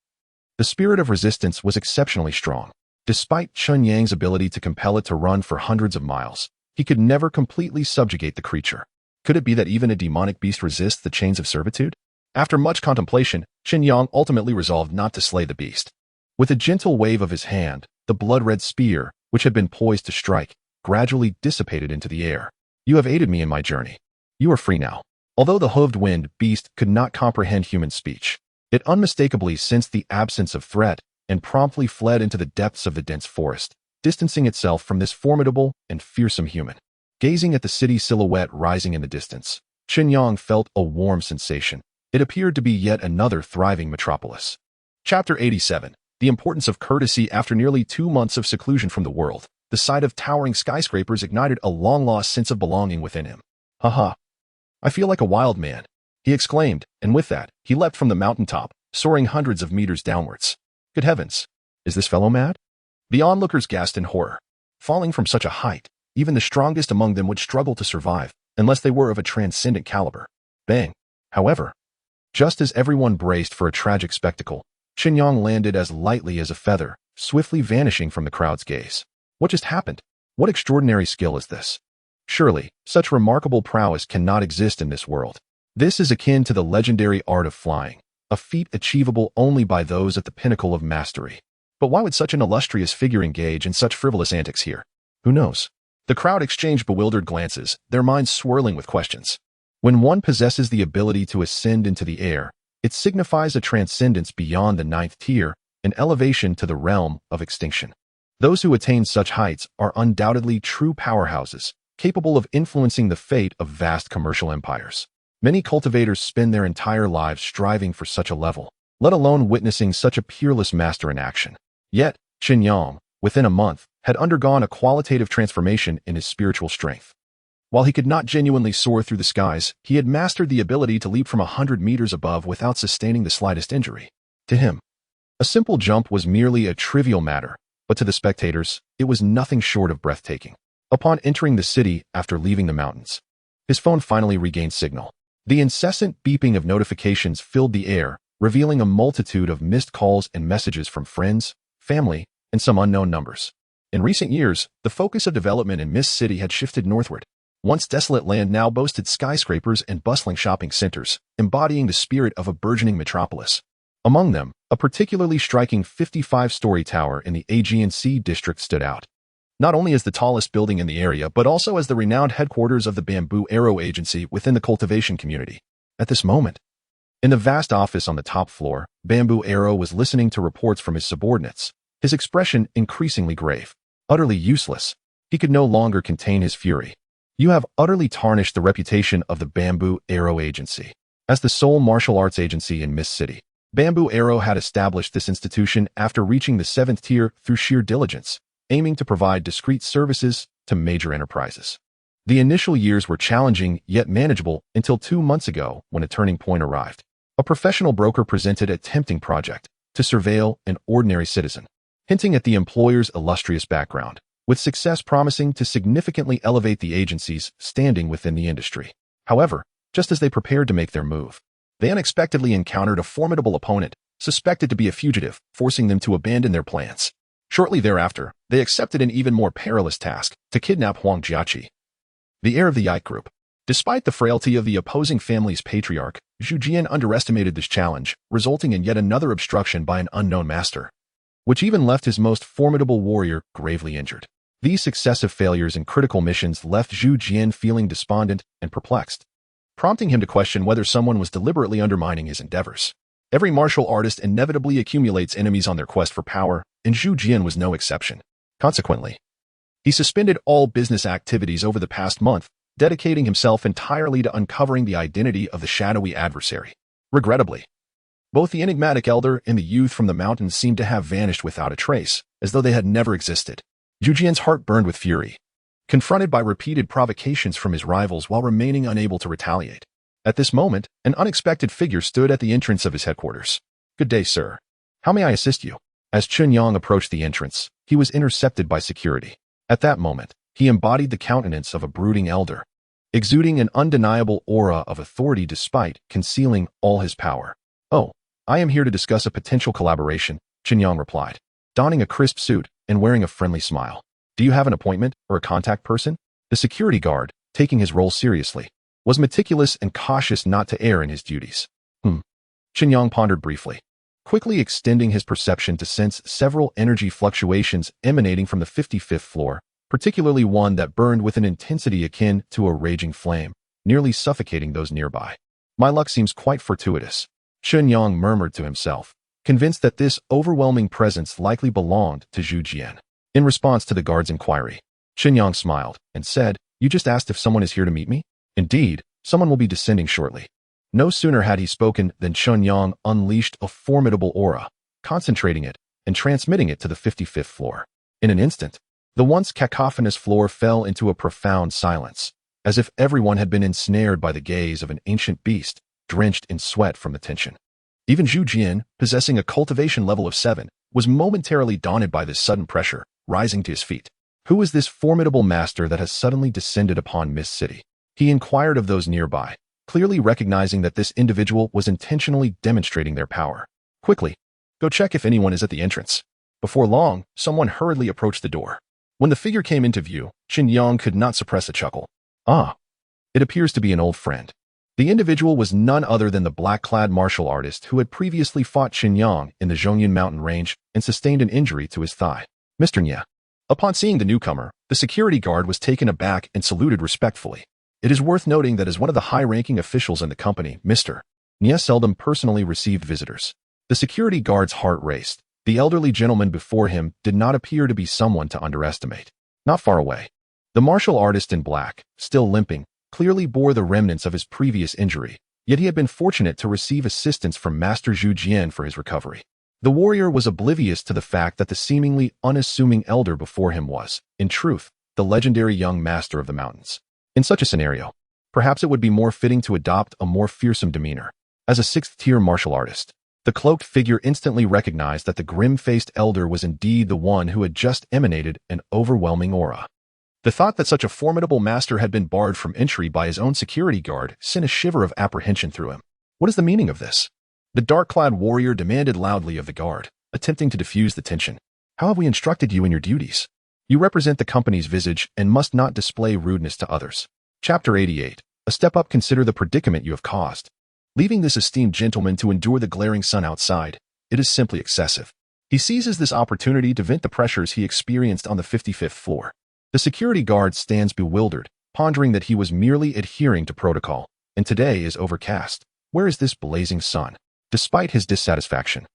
The spirit of resistance was exceptionally strong. Despite Chen Yang's ability to compel it to run for hundreds of miles, he could never completely subjugate the creature. Could it be that even a demonic beast resists the chains of servitude? After much contemplation, Chen Yang ultimately resolved not to slay the beast. With a gentle wave of his hand, the blood-red spear, which had been poised to strike, gradually dissipated into the air. You have aided me in my journey. You are free now. Although the hooved-wind beast could not comprehend human speech, it unmistakably sensed the absence of threat and promptly fled into the depths of the dense forest, distancing itself from this formidable and fearsome human. Gazing at the city silhouette rising in the distance, Chen Yang felt a warm sensation. It appeared to be yet another thriving metropolis. Chapter 87. The importance of courtesy after nearly 2 months of seclusion from the world. The sight of towering skyscrapers ignited a long-lost sense of belonging within him. "Haha, I feel like a wild man," he exclaimed, and with that, he leapt from the mountaintop, soaring hundreds of meters downwards. Good heavens! Is this fellow mad? The onlookers gasped in horror. Falling from such a height, even the strongest among them would struggle to survive, unless they were of a transcendent caliber. Bang! However, just as everyone braced for a tragic spectacle, Chen Yang landed as lightly as a feather, swiftly vanishing from the crowd's gaze. What just happened? What extraordinary skill is this? Surely, such remarkable prowess cannot exist in this world. This is akin to the legendary art of flying, a feat achievable only by those at the pinnacle of mastery. But why would such an illustrious figure engage in such frivolous antics here? Who knows? The crowd exchanged bewildered glances, their minds swirling with questions. When one possesses the ability to ascend into the air, it signifies a transcendence beyond the ninth tier, an elevation to the realm of extinction. Those who attain such heights are undoubtedly true powerhouses, capable of influencing the fate of vast commercial empires. Many cultivators spend their entire lives striving for such a level, let alone witnessing such a peerless master in action. Yet, Chen Yang, within a month, had undergone a qualitative transformation in his spiritual strength. While he could not genuinely soar through the skies, he had mastered the ability to leap from 100 meters above without sustaining the slightest injury. To him, a simple jump was merely a trivial matter, but to the spectators, it was nothing short of breathtaking. Upon entering the city after leaving the mountains, his phone finally regained signal. The incessant beeping of notifications filled the air, revealing a multitude of missed calls and messages from friends, family, and some unknown numbers. In recent years, the focus of development in Mist City had shifted northward. Once desolate land now boasted skyscrapers and bustling shopping centers, embodying the spirit of a burgeoning metropolis. Among them, a particularly striking 55-story tower in the Aegean Sea district stood out. Not only as the tallest building in the area, but also as the renowned headquarters of the Bamboo Arrow Agency within the cultivation community. At this moment, in the vast office on the top floor, Bamboo Arrow was listening to reports from his subordinates, his expression increasingly grave. Utterly useless. He could no longer contain his fury. You have utterly tarnished the reputation of the Bamboo Arrow Agency. As the sole martial arts agency in Mist City, Bamboo Arrow had established this institution after reaching the 7th tier through sheer diligence, aiming to provide discreet services to major enterprises. The initial years were challenging yet manageable until 2 months ago when a turning point arrived. A professional broker presented a tempting project to surveil an ordinary citizen, hinting at the employer's illustrious background, with success promising to significantly elevate the agency's standing within the industry. However, just as they prepared to make their move, they unexpectedly encountered a formidable opponent, suspected to be a fugitive, forcing them to abandon their plans. Shortly thereafter, they accepted an even more perilous task, to kidnap Huang Jiaqi, the heir of the Yike Group. Despite the frailty of the opposing family's patriarch, Zhu Jian underestimated this challenge, resulting in yet another obstruction by an unknown master, which even left his most formidable warrior gravely injured. These successive failures in critical missions left Zhu Jian feeling despondent and perplexed, prompting him to question whether someone was deliberately undermining his endeavors. Every martial artist inevitably accumulates enemies on their quest for power, and Zhu Jian was no exception. Consequently, he suspended all business activities over the past month, dedicating himself entirely to uncovering the identity of the shadowy adversary. Regrettably, both the enigmatic elder and the youth from the mountains seemed to have vanished without a trace, as though they had never existed. Zhu Jian's heart burned with fury, confronted by repeated provocations from his rivals while remaining unable to retaliate. At this moment, an unexpected figure stood at the entrance of his headquarters. "Good day, sir. How may I assist you?" As Chen Yang approached the entrance, he was intercepted by security. At that moment, he embodied the countenance of a brooding elder, exuding an undeniable aura of authority despite concealing all his power. "Oh, I am here to discuss a potential collaboration," Chen Yang replied, donning a crisp suit and wearing a friendly smile. "Do you have an appointment or a contact person?" The security guard, taking his role seriously, was meticulous and cautious not to err in his duties. Chen Yang pondered briefly, quickly extending his perception to sense several energy fluctuations emanating from the 55th floor, particularly one that burned with an intensity akin to a raging flame, nearly suffocating those nearby. "My luck seems quite fortuitous," Chen Yang murmured to himself, convinced that this overwhelming presence likely belonged to Zhu Jian. In response to the guard's inquiry, Chen Yang smiled and said, "You just asked if someone is here to meet me? Indeed, someone will be descending shortly." No sooner had he spoken than Chen Yang unleashed a formidable aura, concentrating it and transmitting it to the 55th floor. In an instant, The once cacophonous floor fell into a profound silence, as if everyone had been ensnared by the gaze of an ancient beast, drenched in sweat from the tension. Even Zhu Jian, possessing a cultivation level of 7, was momentarily daunted by this sudden pressure, rising to his feet. Who is this formidable master that has suddenly descended upon Mist City? He inquired of those nearby, clearly recognizing that this individual was intentionally demonstrating their power. Quickly, go check if anyone is at the entrance. Before long, someone hurriedly approached the door. When the figure came into view, Chen Yang could not suppress a chuckle. Ah, it appears to be an old friend. The individual was none other than the black-clad martial artist who had previously fought Chen Yang in the Zhongyun mountain range and sustained an injury to his thigh. Mr. Nye. Upon seeing the newcomer, the security guard was taken aback and saluted respectfully. It is worth noting that as one of the high-ranking officials in the company, Mr. Nye seldom personally received visitors. The security guard's heart raced. The elderly gentleman before him did not appear to be someone to underestimate. Not far away, the martial artist in black, still limping, clearly bore the remnants of his previous injury, yet he had been fortunate to receive assistance from Master Zhu Jian for his recovery. The warrior was oblivious to the fact that the seemingly unassuming elder before him was, in truth, the legendary young master of the mountains. In such a scenario, perhaps it would be more fitting to adopt a more fearsome demeanor. As a sixth-tier martial artist, the cloaked figure instantly recognized that the grim-faced elder was indeed the one who had just emanated an overwhelming aura. The thought that such a formidable master had been barred from entry by his own security guard sent a shiver of apprehension through him. What is the meaning of this? The dark-clad warrior demanded loudly of the guard, attempting to diffuse the tension. How have we instructed you in your duties? You represent the company's visage and must not display rudeness to others. Chapter 88. A step up. Consider the predicament you have caused. Leaving this esteemed gentleman to endure the glaring sun outside, it is simply excessive. He seizes this opportunity to vent the pressures he experienced on the 55th floor. The security guard stands bewildered, pondering that he was merely adhering to protocol, and today is overcast. Where is this blazing sun? Despite his dissatisfaction,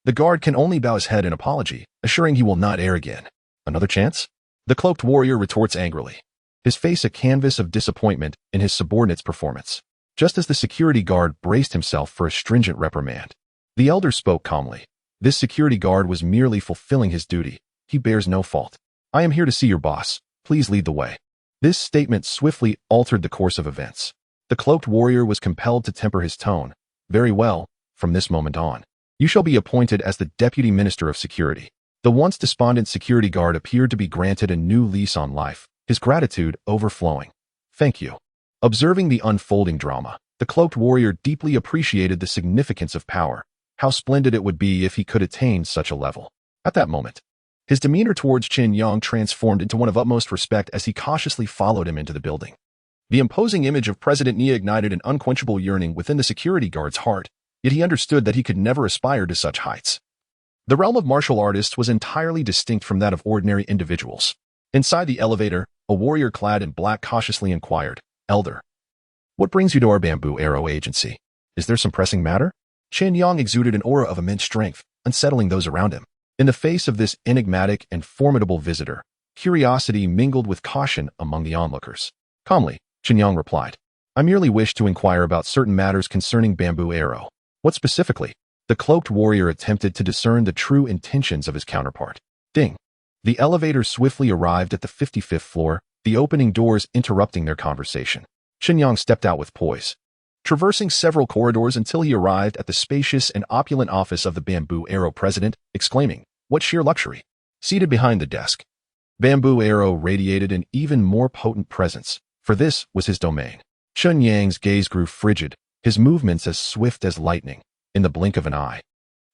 the guard can only bow his head in apology, assuring he will not err again. Another chance? The cloaked warrior retorts angrily, his face a canvas of disappointment in his subordinate's performance. Just as the security guard braced himself for a stringent reprimand, the elder spoke calmly. This security guard was merely fulfilling his duty. He bears no fault. I am here to see your boss. Please lead the way. This statement swiftly altered the course of events. The cloaked warrior was compelled to temper his tone. Very well, from this moment on, you shall be appointed as the Deputy Minister of Security. The once despondent security guard appeared to be granted a new lease on life, his gratitude overflowing. Thank you. Observing the unfolding drama, the cloaked warrior deeply appreciated the significance of power. How splendid it would be if he could attain such a level. At that moment, his demeanor towards Chen Yang transformed into one of utmost respect as he cautiously followed him into the building. The imposing image of President Nye ignited an unquenchable yearning within the security guard's heart, yet he understood that he could never aspire to such heights. The realm of martial artists was entirely distinct from that of ordinary individuals. Inside the elevator, a warrior clad in black cautiously inquired, Elder, what brings you to our Bamboo Arrow agency? Is there some pressing matter? Chen Yang exuded an aura of immense strength, unsettling those around him. In the face of this enigmatic and formidable visitor, curiosity mingled with caution among the onlookers. Calmly, Chen Yang replied, I merely wish to inquire about certain matters concerning Bamboo Arrow. What specifically? The cloaked warrior attempted to discern the true intentions of his counterpart. Ding! The elevator swiftly arrived at the 55th floor, the opening doors interrupting their conversation. Chen Yang stepped out with poise, traversing several corridors until he arrived at the spacious and opulent office of the Bamboo Arrow president, exclaiming, what sheer luxury! Seated behind the desk, Bamboo Arrow radiated an even more potent presence, for this was his domain. Chen Yang's gaze grew frigid, his movements as swift as lightning. In the blink of an eye,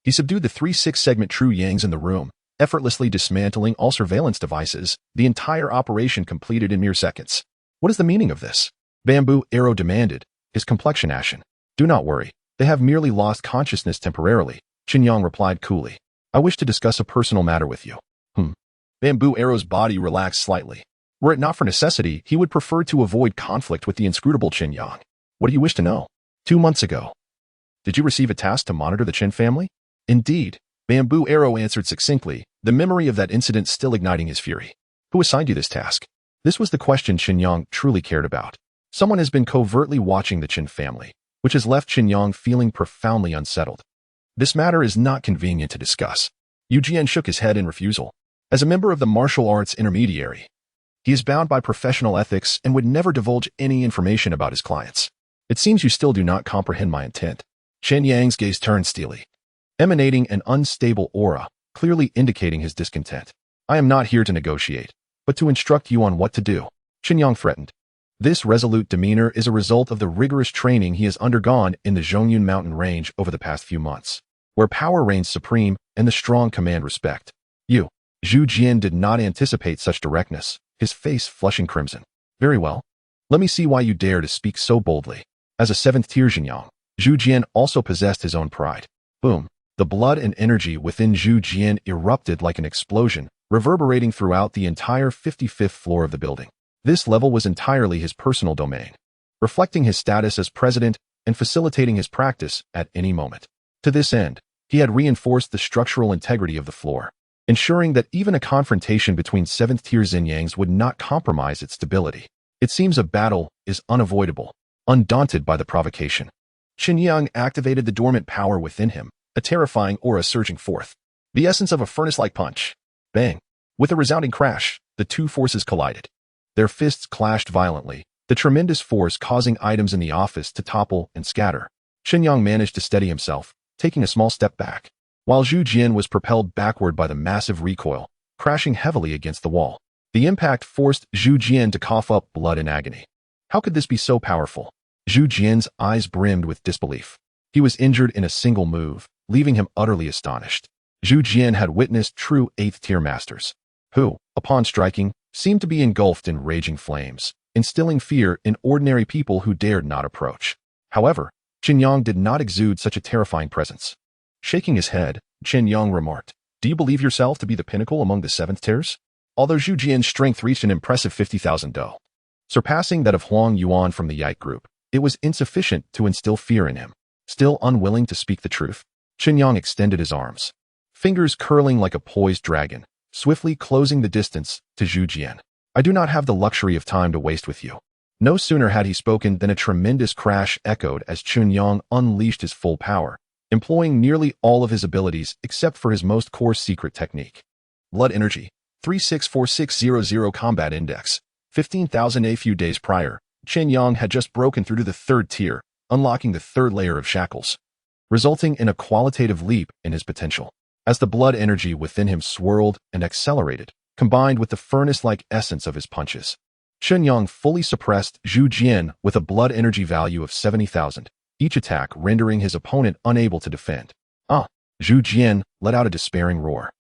he subdued the 3 6-segment true Yangs in the room, effortlessly dismantling all surveillance devices, the entire operation completed in mere seconds. What is the meaning of this? Bamboo Arrow demanded, his complexion ashen. Do not worry, they have merely lost consciousness temporarily, Chen Yang replied coolly. I wish to discuss a personal matter with you. Bamboo Arrow's body relaxed slightly. Were it not for necessity, he would prefer to avoid conflict with the inscrutable Chen Yang. What do you wish to know? 2 months ago, did you receive a task to monitor the Chen family? Indeed, Bamboo Arrow answered succinctly, the memory of that incident still igniting his fury. Who assigned you this task? This was the question Chen Yang truly cared about. Someone has been covertly watching the Chen family, which has left Chen Yang feeling profoundly unsettled. This matter is not convenient to discuss. Yu Jian shook his head in refusal. As a member of the martial arts intermediary, he is bound by professional ethics and would never divulge any information about his clients. It seems you still do not comprehend my intent. Chen Yang's gaze turned steely, emanating an unstable aura, clearly indicating his discontent. I am not here to negotiate, but to instruct you on what to do, Chen Yang threatened. This resolute demeanor is a result of the rigorous training he has undergone in the Zhongyun mountain range over the past few months, where power reigns supreme and the strong command respect. You, Zhu Jian did not anticipate such directness, his face flushing crimson. Very well. Let me see why you dare to speak so boldly. As a seventh-tier Xinjiang, Zhu Jian also possessed his own pride. Boom. The blood and energy within Zhu Jian erupted like an explosion, reverberating throughout the entire 55th floor of the building. This level was entirely his personal domain, reflecting his status as president and facilitating his practice at any moment. To this end, he had reinforced the structural integrity of the floor, ensuring that even a confrontation between seventh-tier Xinjiangs would not compromise its stability. It seems a battle is unavoidable, undaunted by the provocation. Chen Yang activated the dormant power within him, a terrifying aura surging forth. The essence of a furnace-like punch. Bang! With a resounding crash, the two forces collided. Their fists clashed violently, the tremendous force causing items in the office to topple and scatter. Chen Yang managed to steady himself, taking a small step back, while Zhu Jian was propelled backward by the massive recoil, crashing heavily against the wall. The impact forced Zhu Jian to cough up blood in agony. How could this be so powerful? Zhu Jian's eyes brimmed with disbelief. He was injured in a single move, leaving him utterly astonished. Zhu Jian had witnessed true 8th-tier masters, who, upon striking, seemed to be engulfed in raging flames, instilling fear in ordinary people who dared not approach. However, Chen Yang did not exude such a terrifying presence. Shaking his head, Chen Yang remarked, "Do you believe yourself to be the pinnacle among the 7th tiers?" Although Zhu Jian's strength reached an impressive 50,000 do, surpassing that of Huang Yuan from the Yike group, it was insufficient to instill fear in him. Still unwilling to speak the truth, Chen Yang extended his arms, fingers curling like a poised dragon, swiftly closing the distance to Zhu Jian. "I do not have the luxury of time to waste with you." No sooner had he spoken than a tremendous crash echoed as Chen Yang unleashed his full power, employing nearly all of his abilities except for his most core secret technique. Blood energy, 364600 combat index, 15,000. A few days prior, Chen Yang had just broken through to the 3rd tier, unlocking the 3rd layer of shackles, resulting in a qualitative leap in his potential. As the blood energy within him swirled and accelerated, combined with the furnace-like essence of his punches, Chen Yang fully suppressed Zhu Jian with a blood energy value of 70,000, each attack rendering his opponent unable to defend. Zhu Jian let out a despairing roar,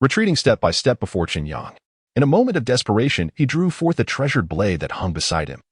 retreating step by step before Chen Yang. In a moment of desperation, he drew forth the treasured blade that hung beside him,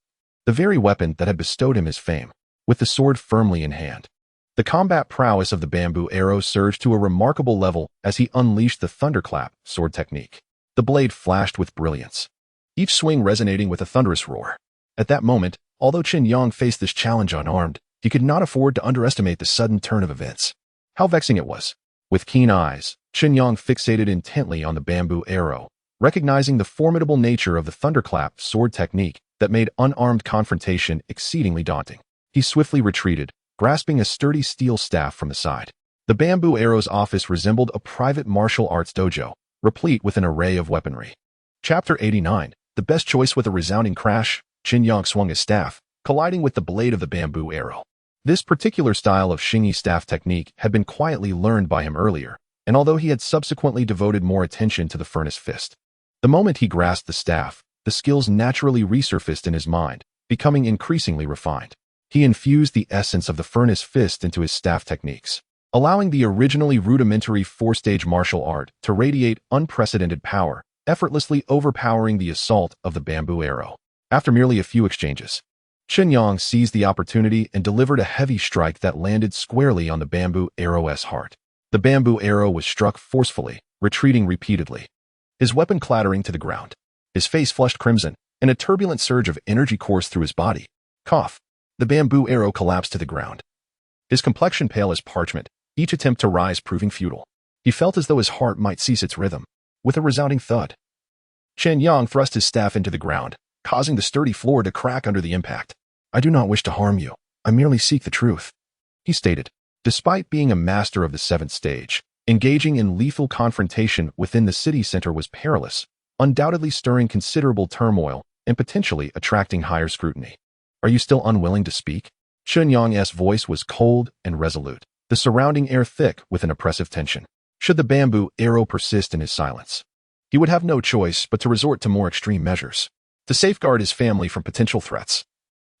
the very weapon that had bestowed him his fame, with the sword firmly in hand. The combat prowess of the bamboo arrow surged to a remarkable level as he unleashed the thunderclap sword technique. The blade flashed with brilliance, each swing resonating with a thunderous roar. At that moment, although Chen Yang faced this challenge unarmed, he could not afford to underestimate the sudden turn of events. How vexing it was. With keen eyes, Chen Yang fixated intently on the bamboo arrow, recognizing the formidable nature of the thunderclap sword technique that made unarmed confrontation exceedingly daunting. He swiftly retreated, grasping a sturdy steel staff from the side. The bamboo arrow's office resembled a private martial arts dojo, replete with an array of weaponry. Chapter 89. The best choice. With a resounding crash, Chen Yang swung his staff, colliding with the blade of the bamboo arrow. This particular style of Xingyi staff technique had been quietly learned by him earlier, and although he had subsequently devoted more attention to the furnace fist, the moment he grasped the staff, the skills naturally resurfaced in his mind, becoming increasingly refined. He infused the essence of the furnace fist into his staff techniques, allowing the originally rudimentary 4-stage martial art to radiate unprecedented power, effortlessly overpowering the assault of the bamboo arrow. After merely a few exchanges, Chen Yang seized the opportunity and delivered a heavy strike that landed squarely on the bamboo arrow's heart. The bamboo arrow was struck forcefully, retreating repeatedly, his weapon clattering to the ground. His face flushed crimson, and a turbulent surge of energy coursed through his body. Cough. The bamboo arrow collapsed to the ground, his complexion pale as parchment, each attempt to rise proving futile. He felt as though his heart might cease its rhythm. With a resounding thud, Chen Yang thrust his staff into the ground, causing the sturdy floor to crack under the impact. "I do not wish to harm you. I merely seek the truth," he stated. Despite being a master of the 7th stage, Engaging in lethal confrontation within the city center was perilous, undoubtedly stirring considerable turmoil and potentially attracting higher scrutiny. Are you still unwilling to speak? Chen Yang's voice was cold and resolute, the surrounding air thick with an oppressive tension. Should the bamboo arrow persist in his silence, he would have no choice but to resort to more extreme measures to safeguard his family from potential threats.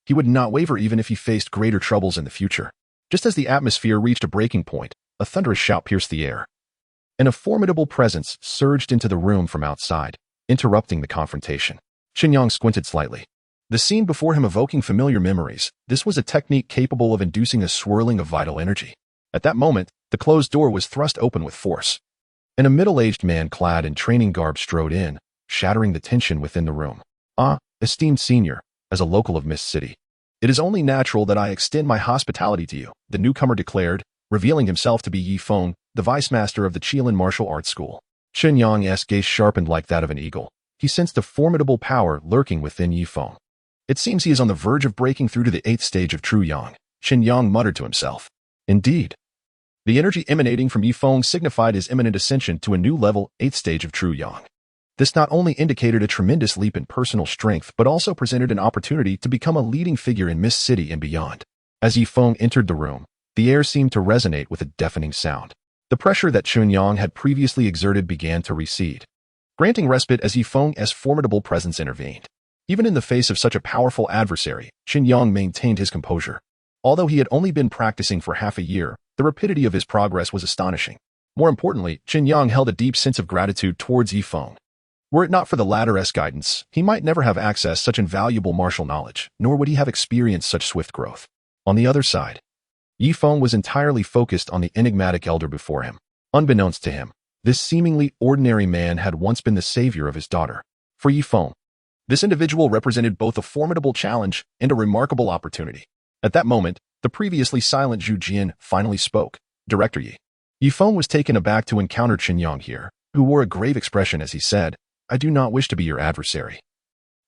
He would not waver even if he faced greater troubles in the future. Just as the atmosphere reached a breaking point, a thunderous shout pierced the air, and a formidable presence surged into the room from outside, interrupting the confrontation. Chen Yang squinted slightly, the scene before him evoking familiar memories. This was a technique capable of inducing a swirling of vital energy. At that moment, the closed door was thrust open with force, and a middle-aged man clad in training garb strode in, shattering the tension within the room. Ah, esteemed senior, as a local of Mist City, it is only natural that I extend my hospitality to you, the newcomer declared, revealing himself to be Yi Feng, the vice master of the Qilin Martial Arts School. Chen Yang's gaze sharpened like that of an eagle. He sensed a formidable power lurking within Yi Feng. It seems he is on the verge of breaking through to the 8th stage of true Yang. Chen Yang muttered to himself. Indeed. The energy emanating from Yi Feng signified his imminent ascension to a new level, 8th stage of true Yang. This not only indicated a tremendous leap in personal strength, but also presented an opportunity to become a leading figure in Mist City and beyond. As Yi Feng entered the room, the air seemed to resonate with a deafening sound. The pressure that Chen Yang had previously exerted began to recede, granting respite as Yi Feng's formidable presence intervened. Even in the face of such a powerful adversary, Chen Yang maintained his composure. Although he had only been practicing for half a year, the rapidity of his progress was astonishing. More importantly, Chen Yang held a deep sense of gratitude towards Yi Feng. Were it not for the latter's guidance, he might never have accessed such invaluable martial knowledge, nor would he have experienced such swift growth. On the other side, Yi Feng was entirely focused on the enigmatic elder before him. Unbeknownst to him, this seemingly ordinary man had once been the savior of his daughter. For Yi Feng, this individual represented both a formidable challenge and a remarkable opportunity. At that moment, the previously silent Zhu Jian finally spoke. Director Yi. Yi Feng was taken aback to encounter Chen Yang here, who wore a grave expression as he said, I do not wish to be your adversary,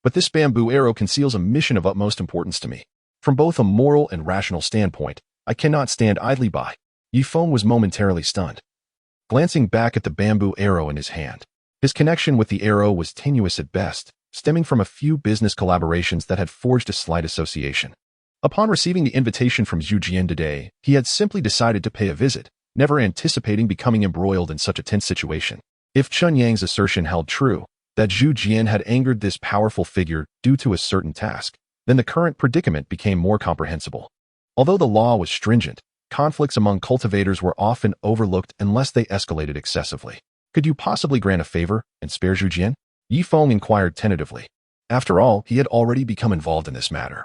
but this bamboo arrow conceals a mission of utmost importance to me. From both a moral and rational standpoint, I cannot stand idly by. Yi Feng was momentarily stunned, glancing back at the bamboo arrow in his hand. His connection with the arrow was tenuous at best, stemming from a few business collaborations that had forged a slight association. Upon receiving the invitation from Zhu Jian today, he had simply decided to pay a visit, never anticipating becoming embroiled in such a tense situation. If Chen Yang's assertion held true, that Zhu Jian had angered this powerful figure due to a certain task, then the current predicament became more comprehensible. Although the law was stringent, conflicts among cultivators were often overlooked unless they escalated excessively. Could you possibly grant a favor and spare Zhu Jian? Yi Feng inquired tentatively. After all, he had already become involved in this matter,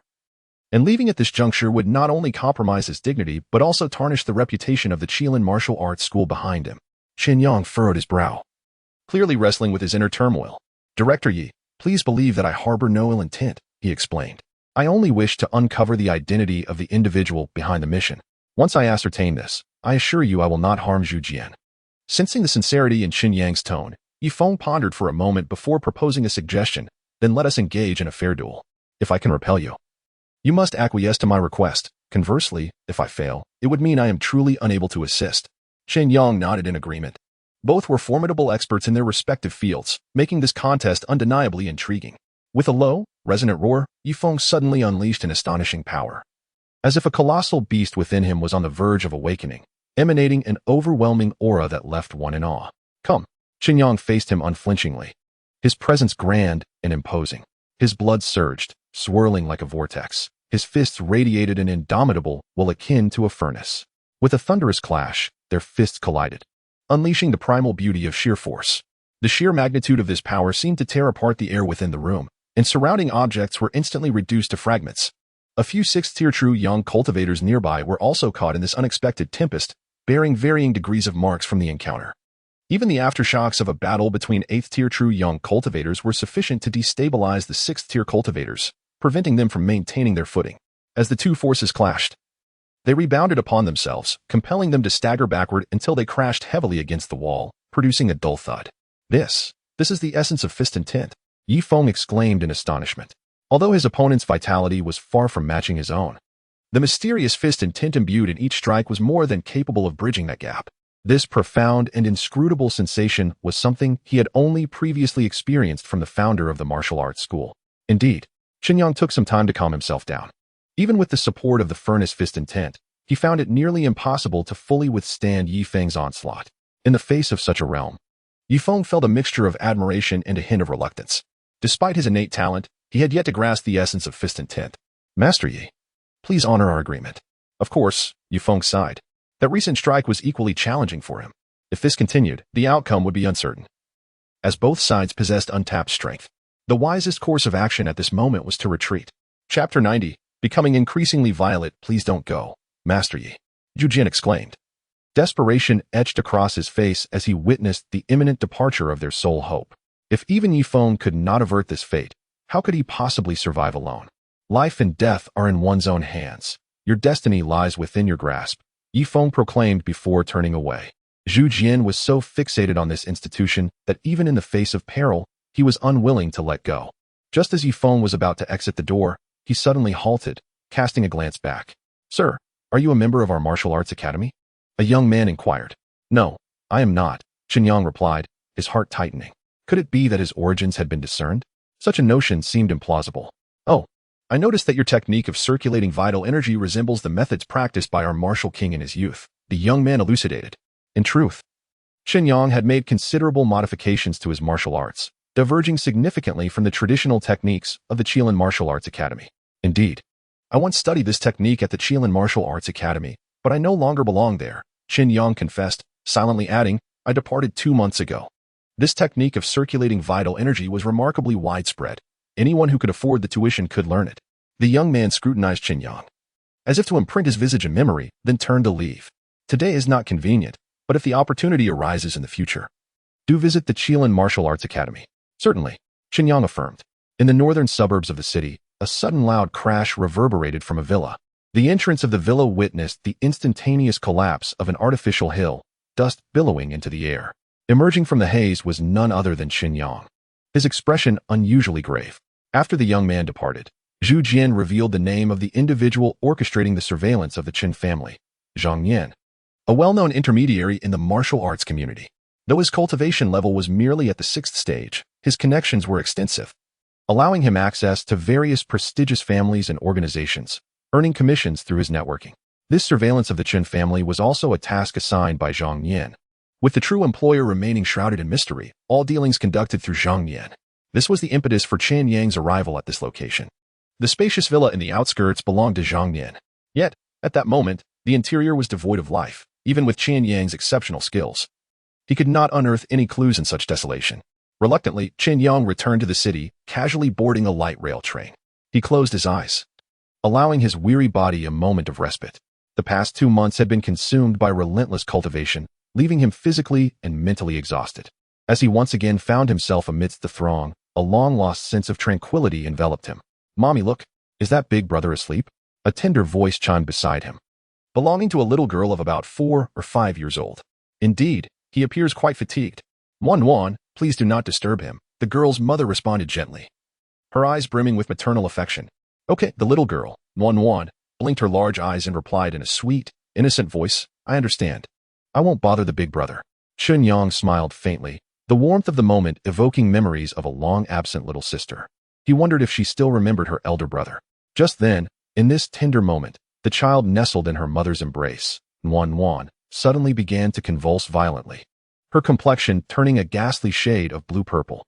and leaving at this juncture would not only compromise his dignity but also tarnish the reputation of the Qilin Martial Arts School behind him. Chen Yang furrowed his brow, clearly wrestling with his inner turmoil. Director Yi, please believe that I harbor no ill intent, he explained. I only wish to uncover the identity of the individual behind the mission. Once I ascertain this, I assure you I will not harm Zhu Jian. Sensing the sincerity in Chen Yang's tone, Yi Feng pondered for a moment before proposing a suggestion. Then let us engage in a fair duel. If I can repel you, you must acquiesce to my request. Conversely, if I fail, it would mean I am truly unable to assist. Chen Yang nodded in agreement. Both were formidable experts in their respective fields, making this contest undeniably intriguing. With a low, resonant roar, Yi Feng suddenly unleashed an astonishing power. As if a colossal beast within him was on the verge of awakening, emanating an overwhelming aura that left one in awe. Come. Chen Yang faced him unflinchingly, his presence grand and imposing. His blood surged, swirling like a vortex. His fists radiated an indomitable will akin to a furnace. With a thunderous clash, their fists collided, unleashing the primal beauty of sheer force. The sheer magnitude of this power seemed to tear apart the air within the room, and surrounding objects were instantly reduced to fragments. A few 6th-tier true young cultivators nearby were also caught in this unexpected tempest, bearing varying degrees of marks from the encounter. Even the aftershocks of a battle between 8th-tier true young cultivators were sufficient to destabilize the 6th-tier cultivators, preventing them from maintaining their footing. As the two forces clashed, they rebounded upon themselves, compelling them to stagger backward until they crashed heavily against the wall, producing a dull thud. This is the essence of fist intent, Yi Feng exclaimed in astonishment. Although his opponent's vitality was far from matching his own, the mysterious fist intent imbued in each strike was more than capable of bridging that gap. This profound and inscrutable sensation was something he had only previously experienced from the founder of the martial arts school. Indeed, Chen Yang took some time to calm himself down. Even with the support of the furnace fist intent, he found it nearly impossible to fully withstand Yi Feng's onslaught. In the face of such a realm, Yi Feng felt a mixture of admiration and a hint of reluctance. Despite his innate talent, he had yet to grasp the essence of fist intent. Master Yi, please honor our agreement. Of course, Yi Feng sighed. That recent strike was equally challenging for him. If this continued, the outcome would be uncertain. As both sides possessed untapped strength, the wisest course of action at this moment was to retreat. Chapter 90, Becoming increasingly violent. Please don't go, Master Yi, Zhu Jin exclaimed. Desperation etched across his face as he witnessed the imminent departure of their sole hope. If even Yi Feng could not avert this fate, how could he possibly survive alone? Life and death are in one's own hands. Your destiny lies within your grasp, Yi Feng proclaimed before turning away. Zhu Jin was so fixated on this institution that even in the face of peril, he was unwilling to let go. Just as Yi Feng was about to exit the door, he suddenly halted, casting a glance back. Sir, are you a member of our martial arts academy? A young man inquired. No, I am not, Chen Yang replied, his heart tightening. Could it be that his origins had been discerned? Such a notion seemed implausible. Oh, I noticed that your technique of circulating vital energy resembles the methods practiced by our martial king in his youth, the young man elucidated. In truth, Chen Yang had made considerable modifications to his martial arts, diverging significantly from the traditional techniques of the Qilin Martial Arts Academy. Indeed, I once studied this technique at the Qilin Martial Arts Academy, but I no longer belong there, Chen Yang confessed, silently adding, I departed 2 months ago. This technique of circulating vital energy was remarkably widespread. Anyone who could afford the tuition could learn it. The young man scrutinized Chen Yang, as if to imprint his visage in memory, then turned to leave. Today is not convenient, but if the opportunity arises in the future, do visit the Qilin Martial Arts Academy. Certainly, Chen Yang affirmed. In the northern suburbs of the city, a sudden loud crash reverberated from a villa. The entrance of the villa witnessed the instantaneous collapse of an artificial hill, dust billowing into the air. Emerging from the haze was none other than Chen Yang, his expression unusually grave. After the young man departed, Zhu Jin revealed the name of the individual orchestrating the surveillance of the Chen family, Zhang Yan, a well-known intermediary in the martial arts community. Though his cultivation level was merely at the 6th stage, his connections were extensive, allowing him access to various prestigious families and organizations, earning commissions through his networking. This surveillance of the Chen family was also a task assigned by Zhang Yan. With the true employer remaining shrouded in mystery, all dealings conducted through Zhang Yan. This was the impetus for Chen Yang's arrival at this location. The spacious villa in the outskirts belonged to Zhang Yan. Yet, at that moment, the interior was devoid of life, even with Chen Yang's exceptional skills. He could not unearth any clues in such desolation. Reluctantly, Chen Yang returned to the city, casually boarding a light rail train. He closed his eyes, allowing his weary body a moment of respite. The past 2 months had been consumed by relentless cultivation, leaving him physically and mentally exhausted. As he once again found himself amidst the throng, a long-lost sense of tranquility enveloped him. Mommy, look, is that big brother asleep? A tender voice chimed beside him, belonging to a little girl of about 4 or 5 years old. Indeed, he appears quite fatigued. Wan, please do not disturb him, the girl's mother responded gently, her eyes brimming with maternal affection. Okay, the little girl, Wan, blinked her large eyes and replied in a sweet, innocent voice, I understand. I won't bother the big brother. Chen Yang smiled faintly, the warmth of the moment evoking memories of a long-absent little sister. He wondered if she still remembered her elder brother. Just then, in this tender moment, the child nestled in her mother's embrace. Wan suddenly began to convulse violently, her complexion turning a ghastly shade of blue-purple.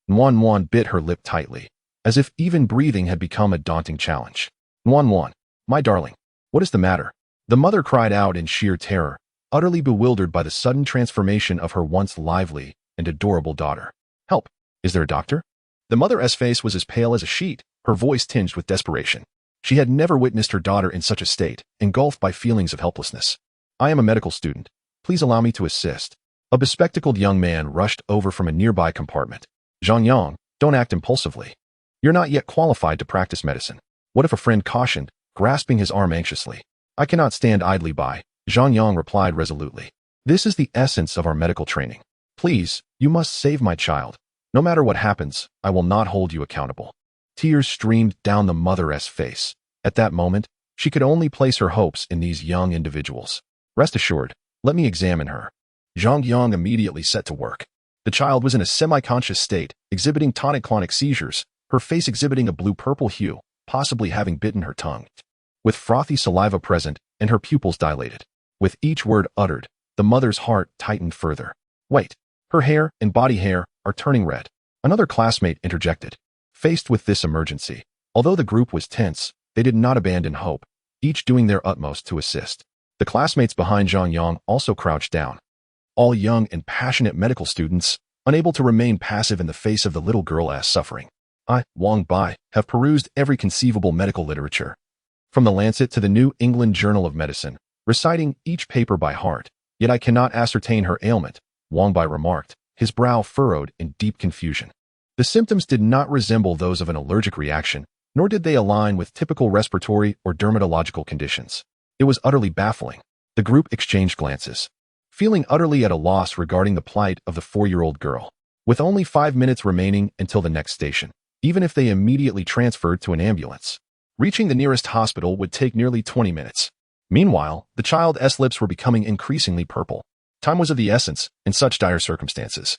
Wan bit her lip tightly, as if even breathing had become a daunting challenge. Wan, my darling, what is the matter? The mother cried out in sheer terror, utterly bewildered by the sudden transformation of her once lively and adorable daughter. Help! Is there a doctor? The mother's face was as pale as a sheet, her voice tinged with desperation. She had never witnessed her daughter in such a state, engulfed by feelings of helplessness. I am a medical student. Please allow me to assist. A bespectacled young man rushed over from a nearby compartment. Zhang Yang, don't act impulsively. You're not yet qualified to practice medicine. What if a friend cautioned, grasping his arm anxiously? I cannot stand idly by, Zhang Yang replied resolutely. This is the essence of our medical training. Please, you must save my child. No matter what happens, I will not hold you accountable. Tears streamed down the mother's face. At that moment, she could only place her hopes in these young individuals. Rest assured, Let me examine her. Zhang Yang immediately set to work. The child was in a semi-conscious state, exhibiting tonic-clonic seizures, her face exhibiting a blue-purple hue, possibly having bitten her tongue. With frothy saliva present and her pupils dilated. With each word uttered, the mother's heart tightened further. Wait, her hair and body hair are turning red. Another classmate interjected. Faced with this emergency, although the group was tense, they did not abandon hope, each doing their utmost to assist. The classmates behind Zhang Yang also crouched down. All young and passionate medical students, unable to remain passive in the face of the little girl's suffering. I, Wang Bai, have perused every conceivable medical literature, from the Lancet to the New England Journal of Medicine, reciting each paper by heart, yet I cannot ascertain her ailment, Wang Bai remarked, his brow furrowed in deep confusion. The symptoms did not resemble those of an allergic reaction, nor did they align with typical respiratory or dermatological conditions. It was utterly baffling. The group exchanged glances, feeling utterly at a loss regarding the plight of the 4-year-old girl. With only 5 minutes remaining until the next station, even if they immediately transferred to an ambulance, reaching the nearest hospital would take nearly 20 minutes. Meanwhile, the child's lips were becoming increasingly purple. Time was of the essence in such dire circumstances.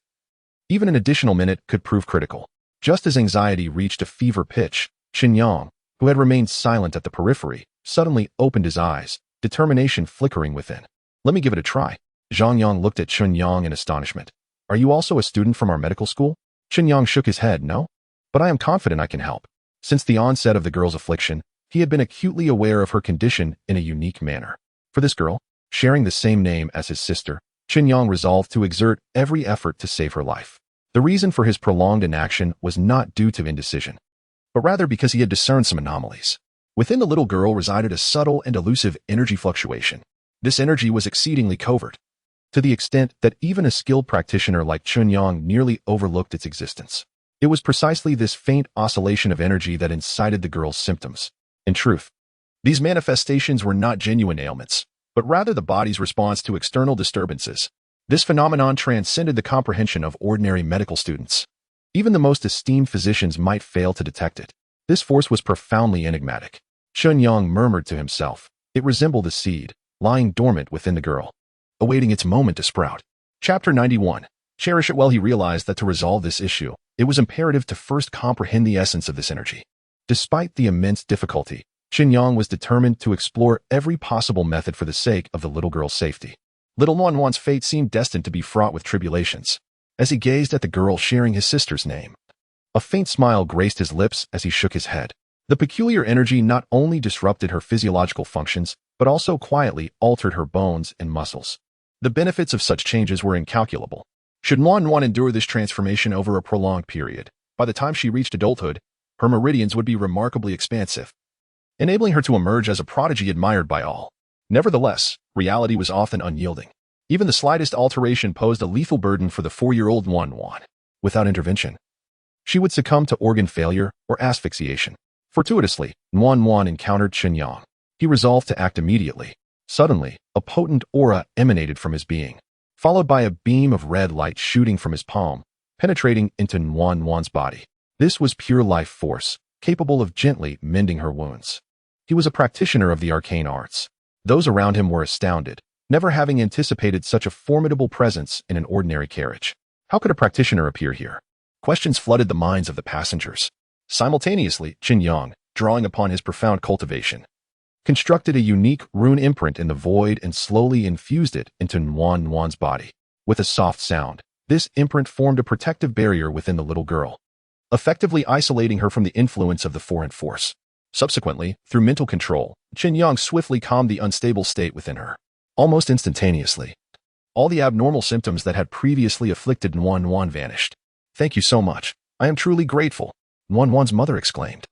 Even an additional minute could prove critical. Just as anxiety reached a fever pitch, Chen Yang, who had remained silent at the periphery, suddenly opened his eyes, determination flickering within. Let me give it a try. Zhang Yang looked at Chen Yang in astonishment. Are you also a student from our medical school? Chen Yang shook his head. No, but I am confident I can help. Since the onset of the girl's affliction, he had been acutely aware of her condition in a unique manner. For this girl, sharing the same name as his sister, Chen Yang resolved to exert every effort to save her life. The reason for his prolonged inaction was not due to indecision, but rather because he had discerned some anomalies. Within the little girl resided a subtle and elusive energy fluctuation. This energy was exceedingly covert, to the extent that even a skilled practitioner like Chen Yang nearly overlooked its existence. It was precisely this faint oscillation of energy that incited the girl's symptoms. In truth, these manifestations were not genuine ailments, but rather the body's response to external disturbances. This phenomenon transcended the comprehension of ordinary medical students. Even the most esteemed physicians might fail to detect it. This force was profoundly enigmatic. Chen Yang murmured to himself. It resembled a seed, lying dormant within the girl, awaiting its moment to sprout. Chapter 91. Cherish it. Well, he realized that to resolve this issue, it was imperative to first comprehend the essence of this energy. Despite the immense difficulty, Chen Yang was determined to explore every possible method for the sake of the little girl's safety. Little Wan's fate seemed destined to be fraught with tribulations. As he gazed at the girl sharing his sister's name, a faint smile graced his lips as he shook his head. The peculiar energy not only disrupted her physiological functions, but also quietly altered her bones and muscles. The benefits of such changes were incalculable. Should Wan endure this transformation over a prolonged period, by the time she reached adulthood, her meridians would be remarkably expansive, enabling her to emerge as a prodigy admired by all. Nevertheless, reality was often unyielding. Even the slightest alteration posed a lethal burden for the 4-year-old Wan. Without intervention, she would succumb to organ failure or asphyxiation. Fortuitously, Wan encountered Chen Yang. He resolved to act immediately. Suddenly, a potent aura emanated from his being, followed by a beam of red light shooting from his palm, penetrating into Wan's body. This was pure life force, capable of gently mending her wounds. He was a practitioner of the arcane arts. Those around him were astounded, never having anticipated such a formidable presence in an ordinary carriage. How could a practitioner appear here? Questions flooded the minds of the passengers. Simultaneously, Chen Yang, drawing upon his profound cultivation, constructed a unique rune imprint in the void and slowly infused it into Wan's body. With a soft sound, this imprint formed a protective barrier within the little girl, effectively isolating her from the influence of the foreign force. Subsequently, through mental control, Chen Yang swiftly calmed the unstable state within her. Almost instantaneously, all the abnormal symptoms that had previously afflicted Wan vanished. Thank you so much. I am truly grateful, Wan's mother exclaimed,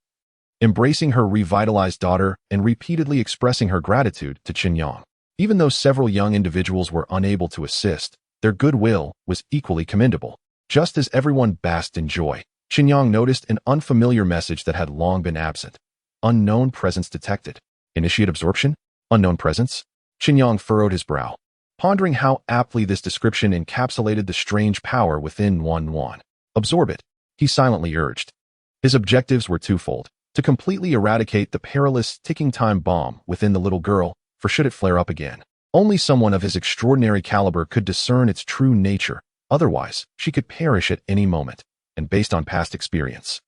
embracing her revitalized daughter and repeatedly expressing her gratitude to Chen Yang. Even though several young individuals were unable to assist, their goodwill was equally commendable. Just as everyone basked in joy, Chen Yang noticed an unfamiliar message that had long been absent. Unknown presence detected. Initiate absorption? Unknown presence? Chen Yang furrowed his brow, pondering how aptly this description encapsulated the strange power within Wan. Absorb it, he silently urged. His objectives were twofold: to completely eradicate the perilous ticking time bomb within the little girl, for should it flare up again. Only someone of his extraordinary caliber could discern its true nature, otherwise she could perish at any moment, and based on past experience.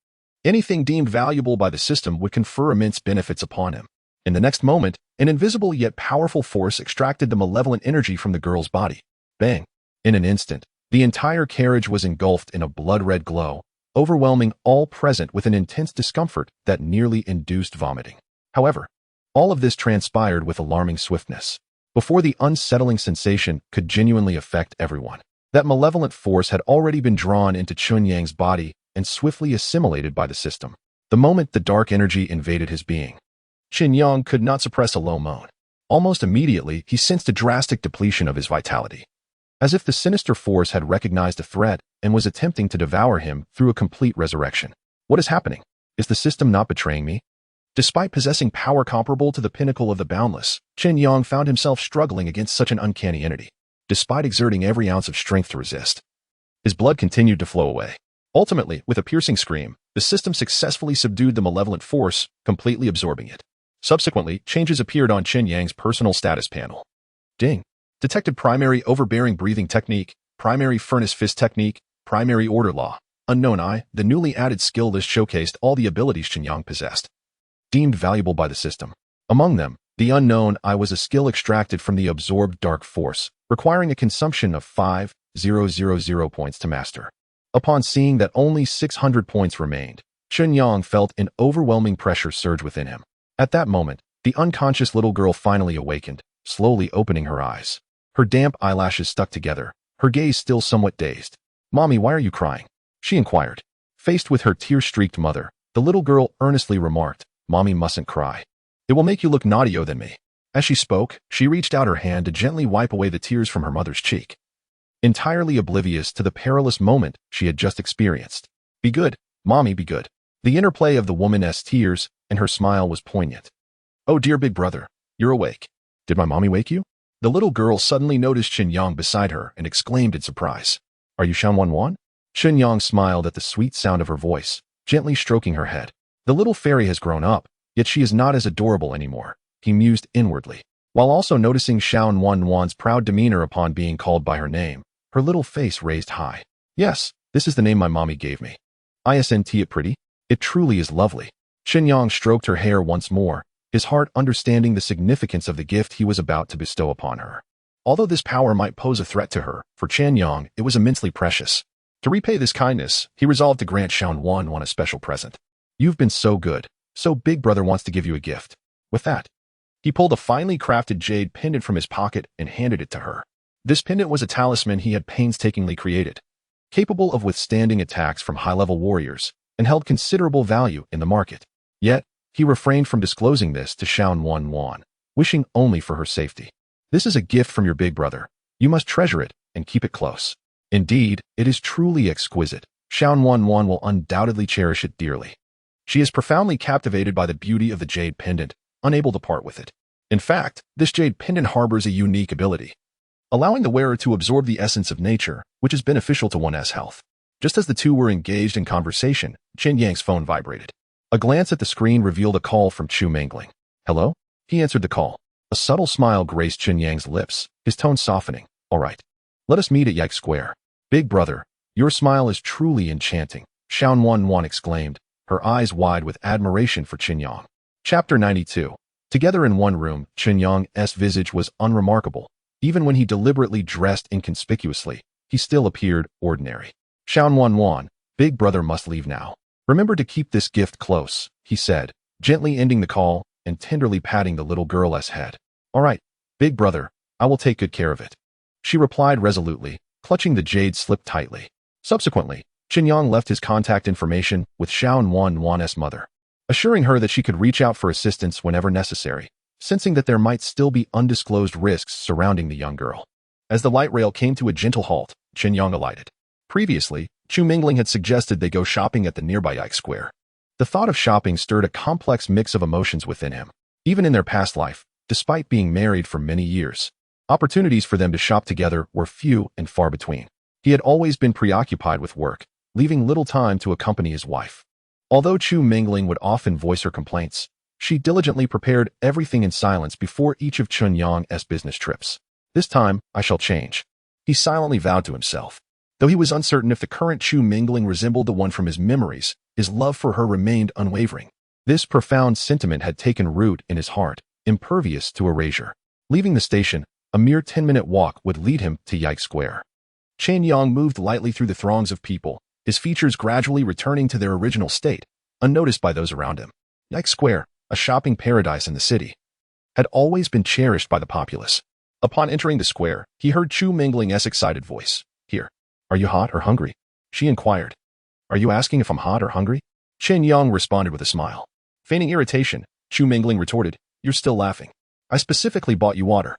Anything deemed valuable by the system would confer immense benefits upon him. In the next moment, an invisible yet powerful force extracted the malevolent energy from the girl's body. Bang! In an instant, the entire carriage was engulfed in a blood-red glow, overwhelming all present with an intense discomfort that nearly induced vomiting. However, all of this transpired with alarming swiftness. Before the unsettling sensation could genuinely affect everyone, that malevolent force had already been drawn into Chen Yang's body and swiftly assimilated by the system. The moment the dark energy invaded his being, Chen Yang could not suppress a low moan. Almost immediately, he sensed a drastic depletion of his vitality, as if the sinister force had recognized a threat and was attempting to devour him through a complete resurrection. What is happening? Is the system not betraying me? Despite possessing power comparable to the pinnacle of the boundless, Chen Yang found himself struggling against such an uncanny entity. Despite exerting every ounce of strength to resist, his blood continued to flow away. Ultimately, with a piercing scream, the system successfully subdued the malevolent force, completely absorbing it. Subsequently, changes appeared on Chen Yang's personal status panel. Ding. Detected primary overbearing breathing technique, primary furnace fist technique, primary order law. Unknown eye, the newly added skill list showcased all the abilities Chen Yang possessed, deemed valuable by the system. Among them, the unknown eye was a skill extracted from the absorbed dark force, requiring a consumption of 5,000 points to master. Upon seeing that only 600 points remained, Chen Yang felt an overwhelming pressure surge within him. At that moment, the unconscious little girl finally awakened, slowly opening her eyes. Her damp eyelashes stuck together, her gaze still somewhat dazed. "Mommy, why are you crying?" she inquired. Faced with her tear-streaked mother, the little girl earnestly remarked, "Mommy mustn't cry. It will make you look naughtier than me." As she spoke, she reached out her hand to gently wipe away the tears from her mother's cheek, entirely oblivious to the perilous moment she had just experienced. "Be good, Mommy, be good." The interplay of the woman's tears and her smile was poignant. "Oh dear big brother, you're awake. Did my mommy wake you?" The little girl suddenly noticed Chen Yang beside her and exclaimed in surprise. "Are you Xian Wan?" Chen Yang smiled at the sweet sound of her voice, gently stroking her head. The little fairy has grown up, yet she is not as adorable anymore, he mused inwardly. While also noticing Xian Wan's proud demeanor upon being called by her name, her little face raised high. "Yes, this is the name my mommy gave me. Isn't it pretty? It truly is lovely." Chen Yang stroked her hair once more, his heart understanding the significance of the gift he was about to bestow upon her. Although this power might pose a threat to her, for Chen Yang it was immensely precious. To repay this kindness, he resolved to grant Xian Wan a special present. "You've been so good, so big brother wants to give you a gift." With that, he pulled a finely crafted jade pendant from his pocket and handed it to her. This pendant was a talisman he had painstakingly created, capable of withstanding attacks from high-level warriors, and held considerable value in the market. Yet, he refrained from disclosing this to Xian Wan, wishing only for her safety. "This is a gift from your big brother. You must treasure it and keep it close. Indeed, it is truly exquisite. Xian Wan will undoubtedly cherish it dearly." She is profoundly captivated by the beauty of the jade pendant, unable to part with it. In fact, this jade pendant harbors a unique ability, allowing the wearer to absorb the essence of nature, which is beneficial to one's health. Just as the two were engaged in conversation, Chen Yang's phone vibrated. A glance at the screen revealed a call from Chu Mingling. "Hello?" He answered the call. A subtle smile graced Chen Yang's lips, his tone softening. "All right. Let us meet at Yak Square." "Big brother, your smile is truly enchanting," Xian Wan exclaimed, her eyes wide with admiration for Chen Yang. Chapter 92. Together in one room, Chen Yang's visage was unremarkable. Even when he deliberately dressed inconspicuously, he still appeared ordinary. "Xian Wan, big brother must leave now. Remember to keep this gift close," he said, gently ending the call and tenderly patting the little girl's head. "All right, big brother, I will take good care of it," she replied resolutely, clutching the jade slip tightly. Subsequently, Chen Yang left his contact information with Xian Wan's mother, assuring her that she could reach out for assistance whenever necessary, sensing that there might still be undisclosed risks surrounding the young girl. As the light rail came to a gentle halt, Chen Yang alighted. Previously, Chu Mingling had suggested they go shopping at the nearby Ike Square. The thought of shopping stirred a complex mix of emotions within him. Even in their past life, despite being married for many years, opportunities for them to shop together were few and far between. He had always been preoccupied with work, leaving little time to accompany his wife. Although Chu Mingling would often voice her complaints, She diligently prepared everything in silence before each of Chen Yang's business trips. This time, I shall change. He silently vowed to himself. Though he was uncertain if the current Chu mingling resembled the one from his memories, his love for her remained unwavering. This profound sentiment had taken root in his heart, impervious to erasure. Leaving the station, a mere 10-minute walk would lead him to Yike Square. Chen Yang moved lightly through the throngs of people, his features gradually returning to their original state, unnoticed by those around him. Yike Square, a shopping paradise in the city, had always been cherished by the populace. Upon entering the square, he heard Chu Mingling's excited voice. "Here. Are you hot or hungry?" she inquired. "Are you asking if I'm hot or hungry?" Chen Yang responded with a smile. Feigning irritation, Chu Mingling retorted, "You're still laughing. I specifically bought you water.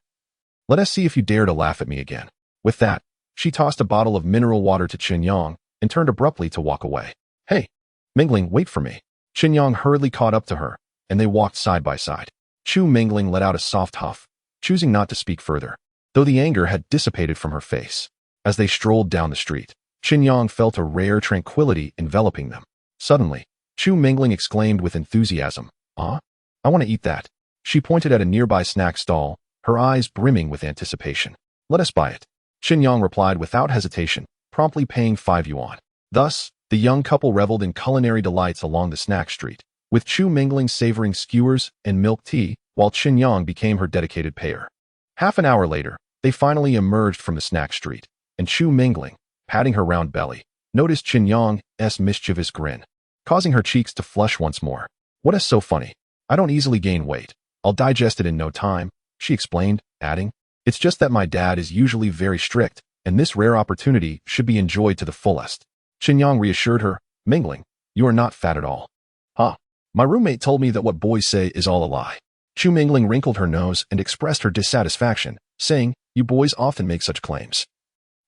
Let us see if you dare to laugh at me again." With that, she tossed a bottle of mineral water to Chen Yang and turned abruptly to walk away. "Hey, Mingling, wait for me." Chen Yang hurriedly caught up to her, and they walked side by side. Chu Mingling let out a soft huff, choosing not to speak further, though the anger had dissipated from her face. As they strolled down the street, Chen Yang felt a rare tranquility enveloping them. Suddenly, Chu Mingling exclaimed with enthusiasm, "Ah, I want to eat that." She pointed at a nearby snack stall, her eyes brimming with anticipation. "Let us buy it." Chen Yang replied without hesitation, promptly paying 5 yuan. Thus, the young couple reveled in culinary delights along the snack street, with Chu Mingling savoring skewers and milk tea, while Chen Yang became her dedicated payer. Half an hour later, they finally emerged from the snack street, and Chu Mingling, patting her round belly, noticed Chen Yang's mischievous grin, causing her cheeks to flush once more. "What is so funny? I don't easily gain weight. I'll digest it in no time," she explained, adding, "It's just that my dad is usually very strict, and this rare opportunity should be enjoyed to the fullest." Chen Yang reassured her, "Mingling, you are not fat at all." "Huh. My roommate told me that what boys say is all a lie." Chu Mingling wrinkled her nose and expressed her dissatisfaction, saying, "You boys often make such claims.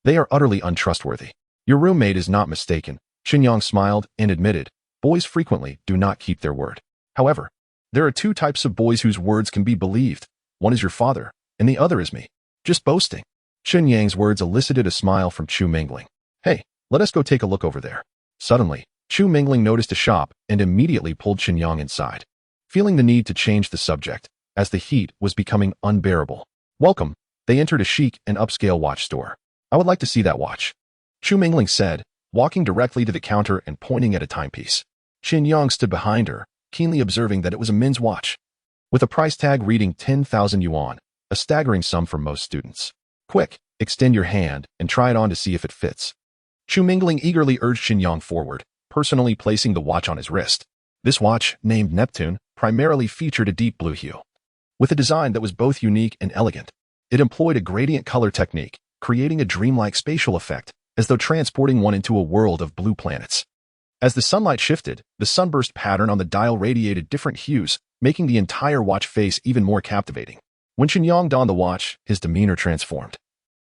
They are utterly untrustworthy." "Your roommate is not mistaken," Chen Yang smiled and admitted, "boys frequently do not keep their word. However, there are 2 types of boys whose words can be believed. One is your father, and the other is me. Just boasting." Chen Yang's words elicited a smile from Chu Mingling. "Hey, let us go take a look over there." Suddenly, Chu Mingling noticed a shop and immediately pulled Chen Yang inside, feeling the need to change the subject, as the heat was becoming unbearable. "Welcome." They entered a chic and upscale watch store. "I would like to see that watch," Chu Mingling said, walking directly to the counter and pointing at a timepiece. Chen Yang stood behind her, keenly observing that it was a men's watch, with a price tag reading 10,000 yuan, a staggering sum for most students. "Quick, extend your hand and try it on to see if it fits." Chu Mingling eagerly urged Chen Yang forward, personally placing the watch on his wrist. This watch, named Neptune, primarily featured a deep blue hue, with a design that was both unique and elegant. It employed a gradient color technique, creating a dreamlike spatial effect, as though transporting one into a world of blue planets. As the sunlight shifted, the sunburst pattern on the dial radiated different hues, making the entire watch face even more captivating. When Chen Yang donned the watch, his demeanor transformed,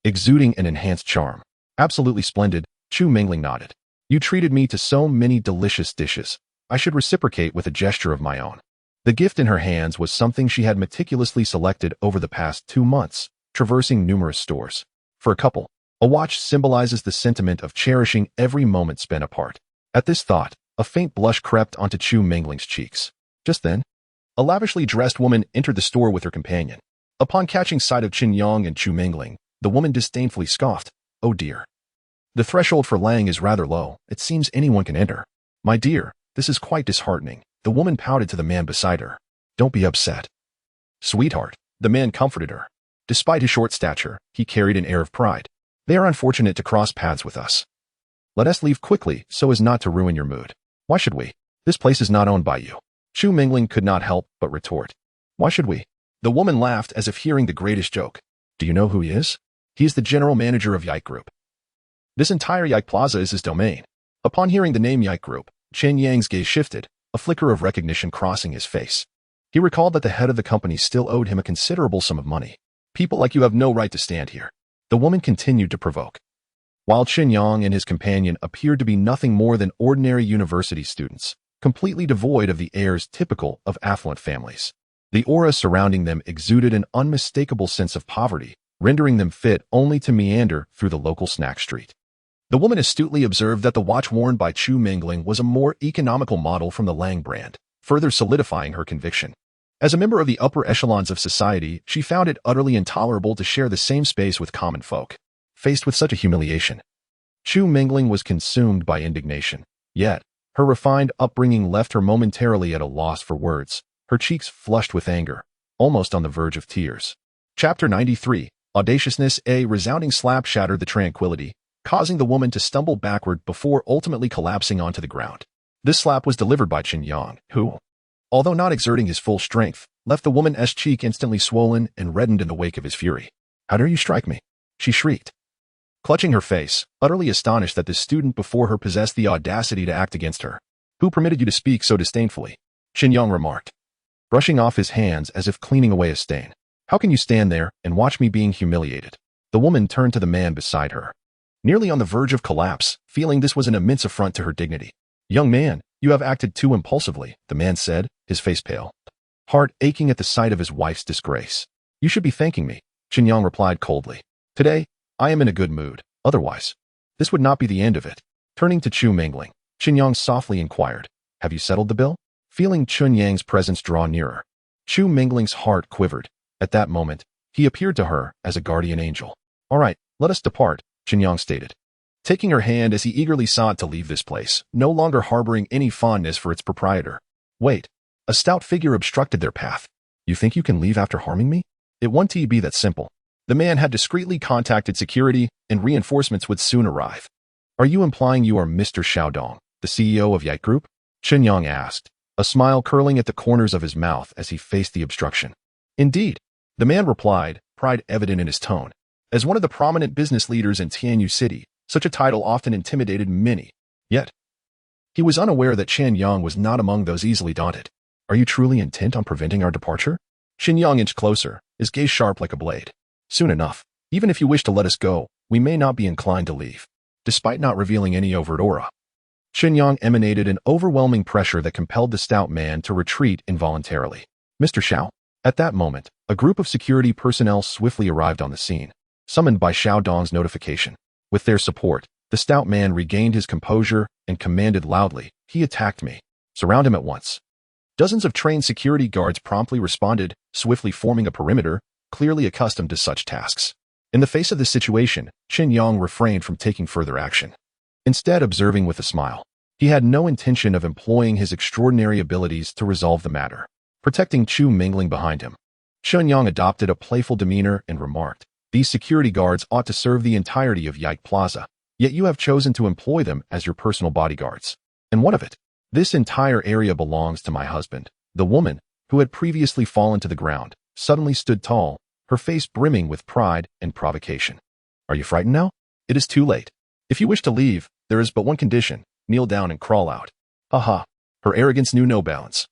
exuding an enhanced charm. "Absolutely splendid," Chu Mingling nodded. "You treated me to so many delicious dishes. I should reciprocate with a gesture of my own." The gift in her hands was something she had meticulously selected over the past 2 months, traversing numerous stores. For a couple, a watch symbolizes the sentiment of cherishing every moment spent apart. At this thought, a faint blush crept onto Chu Mingling's cheeks. Just then, a lavishly dressed woman entered the store with her companion. Upon catching sight of Chen Yang and Chu Mingling, the woman disdainfully scoffed, "Oh dear. The threshold for Lang is rather low. It seems anyone can enter." "My dear, this is quite disheartening," the woman pouted to the man beside her. "Don't be upset." "Sweetheart," the man comforted her. Despite his short stature, he carried an air of pride. "They are unfortunate to cross paths with us. Let us leave quickly so as not to ruin your mood." "Why should we? This place is not owned by you." Chu Mingling could not help but retort. "Why should we?" The woman laughed as if hearing the greatest joke. "Do you know who he is? He is the general manager of Yike Group. This entire Yike Plaza is his domain." Upon hearing the name Yike Group, Chen Yang's gaze shifted, a flicker of recognition crossing his face. He recalled that the head of the company still owed him a considerable sum of money. "People like you have no right to stand here." The woman continued to provoke. While Chen Yang and his companion appeared to be nothing more than ordinary university students, completely devoid of the airs typical of affluent families, the aura surrounding them exuded an unmistakable sense of poverty, rendering them fit only to meander through the local snack street. The woman astutely observed that the watch worn by Chu Mingling was a more economical model from the Lang brand, further solidifying her conviction. As a member of the upper echelons of society, she found it utterly intolerable to share the same space with common folk. Faced with such a humiliation, Chu Mingling was consumed by indignation. Yet, her refined upbringing left her momentarily at a loss for words, her cheeks flushed with anger, almost on the verge of tears. Chapter 93. Audaciousness. A resounding slap shattered the tranquility, causing the woman to stumble backward before ultimately collapsing onto the ground. This slap was delivered by Chen Yang, who, although not exerting his full strength, left the woman's cheek instantly swollen and reddened in the wake of his fury. "How dare you strike me?" she shrieked, clutching her face, utterly astonished that the student before her possessed the audacity to act against her. "Who permitted you to speak so disdainfully?" Chen Yang remarked, brushing off his hands as if cleaning away a stain. "How can you stand there and watch me being humiliated?" The woman turned to the man beside her, nearly on the verge of collapse, feeling this was an immense affront to her dignity. "Young man, you have acted too impulsively," the man said, his face pale, heart aching at the sight of his wife's disgrace. "You should be thanking me," Chen Yang replied coldly. "Today, I am in a good mood. Otherwise, this would not be the end of it." Turning to Chu Mingling, Chen Yang softly inquired, "Have you settled the bill?" Feeling Chen Yang's presence draw nearer, Chu Mingling's heart quivered. At that moment, he appeared to her as a guardian angel. "All right, let us depart," Chen Yang stated, taking her hand as he eagerly sought to leave this place, no longer harboring any fondness for its proprietor. "Wait." A stout figure obstructed their path. "You think you can leave after harming me? It won't be that simple." The man had discreetly contacted security, and reinforcements would soon arrive. "Are you implying you are Mr. Xiaodong, the CEO of Yike Group?" Chen Yang asked, a smile curling at the corners of his mouth as he faced the obstruction. "Indeed," the man replied, pride evident in his tone. As one of the prominent business leaders in Tianyu City, such a title often intimidated many. Yet, he was unaware that Chen Yang was not among those easily daunted. "Are you truly intent on preventing our departure?" Chen Yang inched closer, his gaze sharp like a blade. "Soon enough. Even if you wish to let us go, we may not be inclined to leave." Despite not revealing any overt aura, Chen Yang emanated an overwhelming pressure that compelled the stout man to retreat involuntarily. "Mr. Xiao." At that moment, a group of security personnel swiftly arrived on the scene, summoned by Xiaodong's notification. With their support, the stout man regained his composure and commanded loudly, "He attacked me. Surround him at once." Dozens of trained security guards promptly responded, swiftly forming a perimeter, clearly accustomed to such tasks. In the face of this situation, Chen Yang refrained from taking further action, instead observing with a smile. He had no intention of employing his extraordinary abilities to resolve the matter, protecting Chu Mingling behind him. Chen Yang adopted a playful demeanor and remarked, "These security guards ought to serve the entirety of Yike Plaza, yet you have chosen to employ them as your personal bodyguards. And what of it? This entire area belongs to my husband." The woman, who had previously fallen to the ground, suddenly stood tall, her face brimming with pride and provocation. "Are you frightened now? It is too late. If you wish to leave, there is but one condition: kneel down and crawl out." Aha! Her arrogance knew no bounds.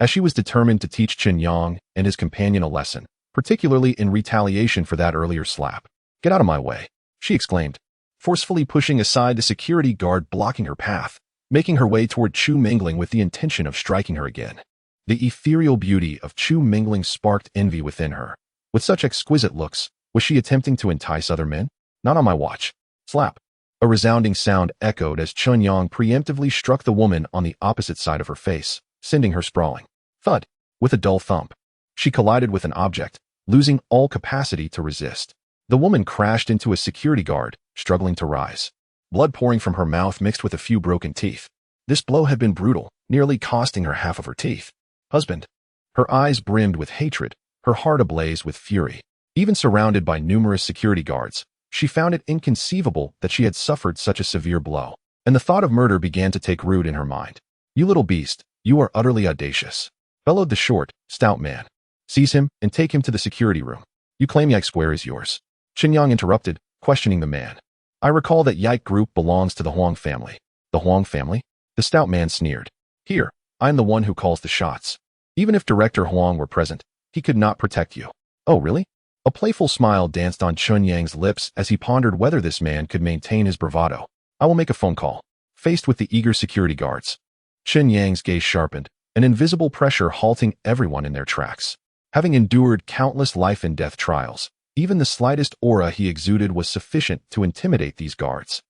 As she was determined to teach Chen Yang and his companion a lesson, particularly in retaliation for that earlier slap. "Get out of my way," she exclaimed, forcefully pushing aside the security guard blocking her path, making her way toward Chu Mingling with the intention of striking her again. The ethereal beauty of Chu Mingling sparked envy within her. With such exquisite looks, was she attempting to entice other men? "Not on my watch." Slap. A resounding sound echoed as Chen Yang preemptively struck the woman on the opposite side of her face, sending her sprawling. Thud. With a dull thump, she collided with an object, losing all capacity to resist. The woman crashed into a security guard, struggling to rise, blood pouring from her mouth mixed with a few broken teeth. This blow had been brutal, nearly costing her half of her teeth. "Husband." Her eyes brimmed with hatred, her heart ablaze with fury. Even surrounded by numerous security guards, she found it inconceivable that she had suffered such a severe blow, and the thought of murder began to take root in her mind. "You little beast, you are utterly audacious," bellowed the short, stout man. "Seize him and take him to the security room. You claim Yike Square is yours." Chen Yang interrupted, questioning the man. "I recall that Yike Group belongs to the Huang family." "The Huang family?" The stout man sneered. "Here, I am the one who calls the shots. Even if Director Huang were present, he could not protect you." "Oh, really?" A playful smile danced on Chen Yang's lips as he pondered whether this man could maintain his bravado. "I will make a phone call." Faced with the eager security guards, Chen Yang's gaze sharpened, an invisible pressure halting everyone in their tracks. Having endured countless life and death trials, even the slightest aura he exuded was sufficient to intimidate these guards.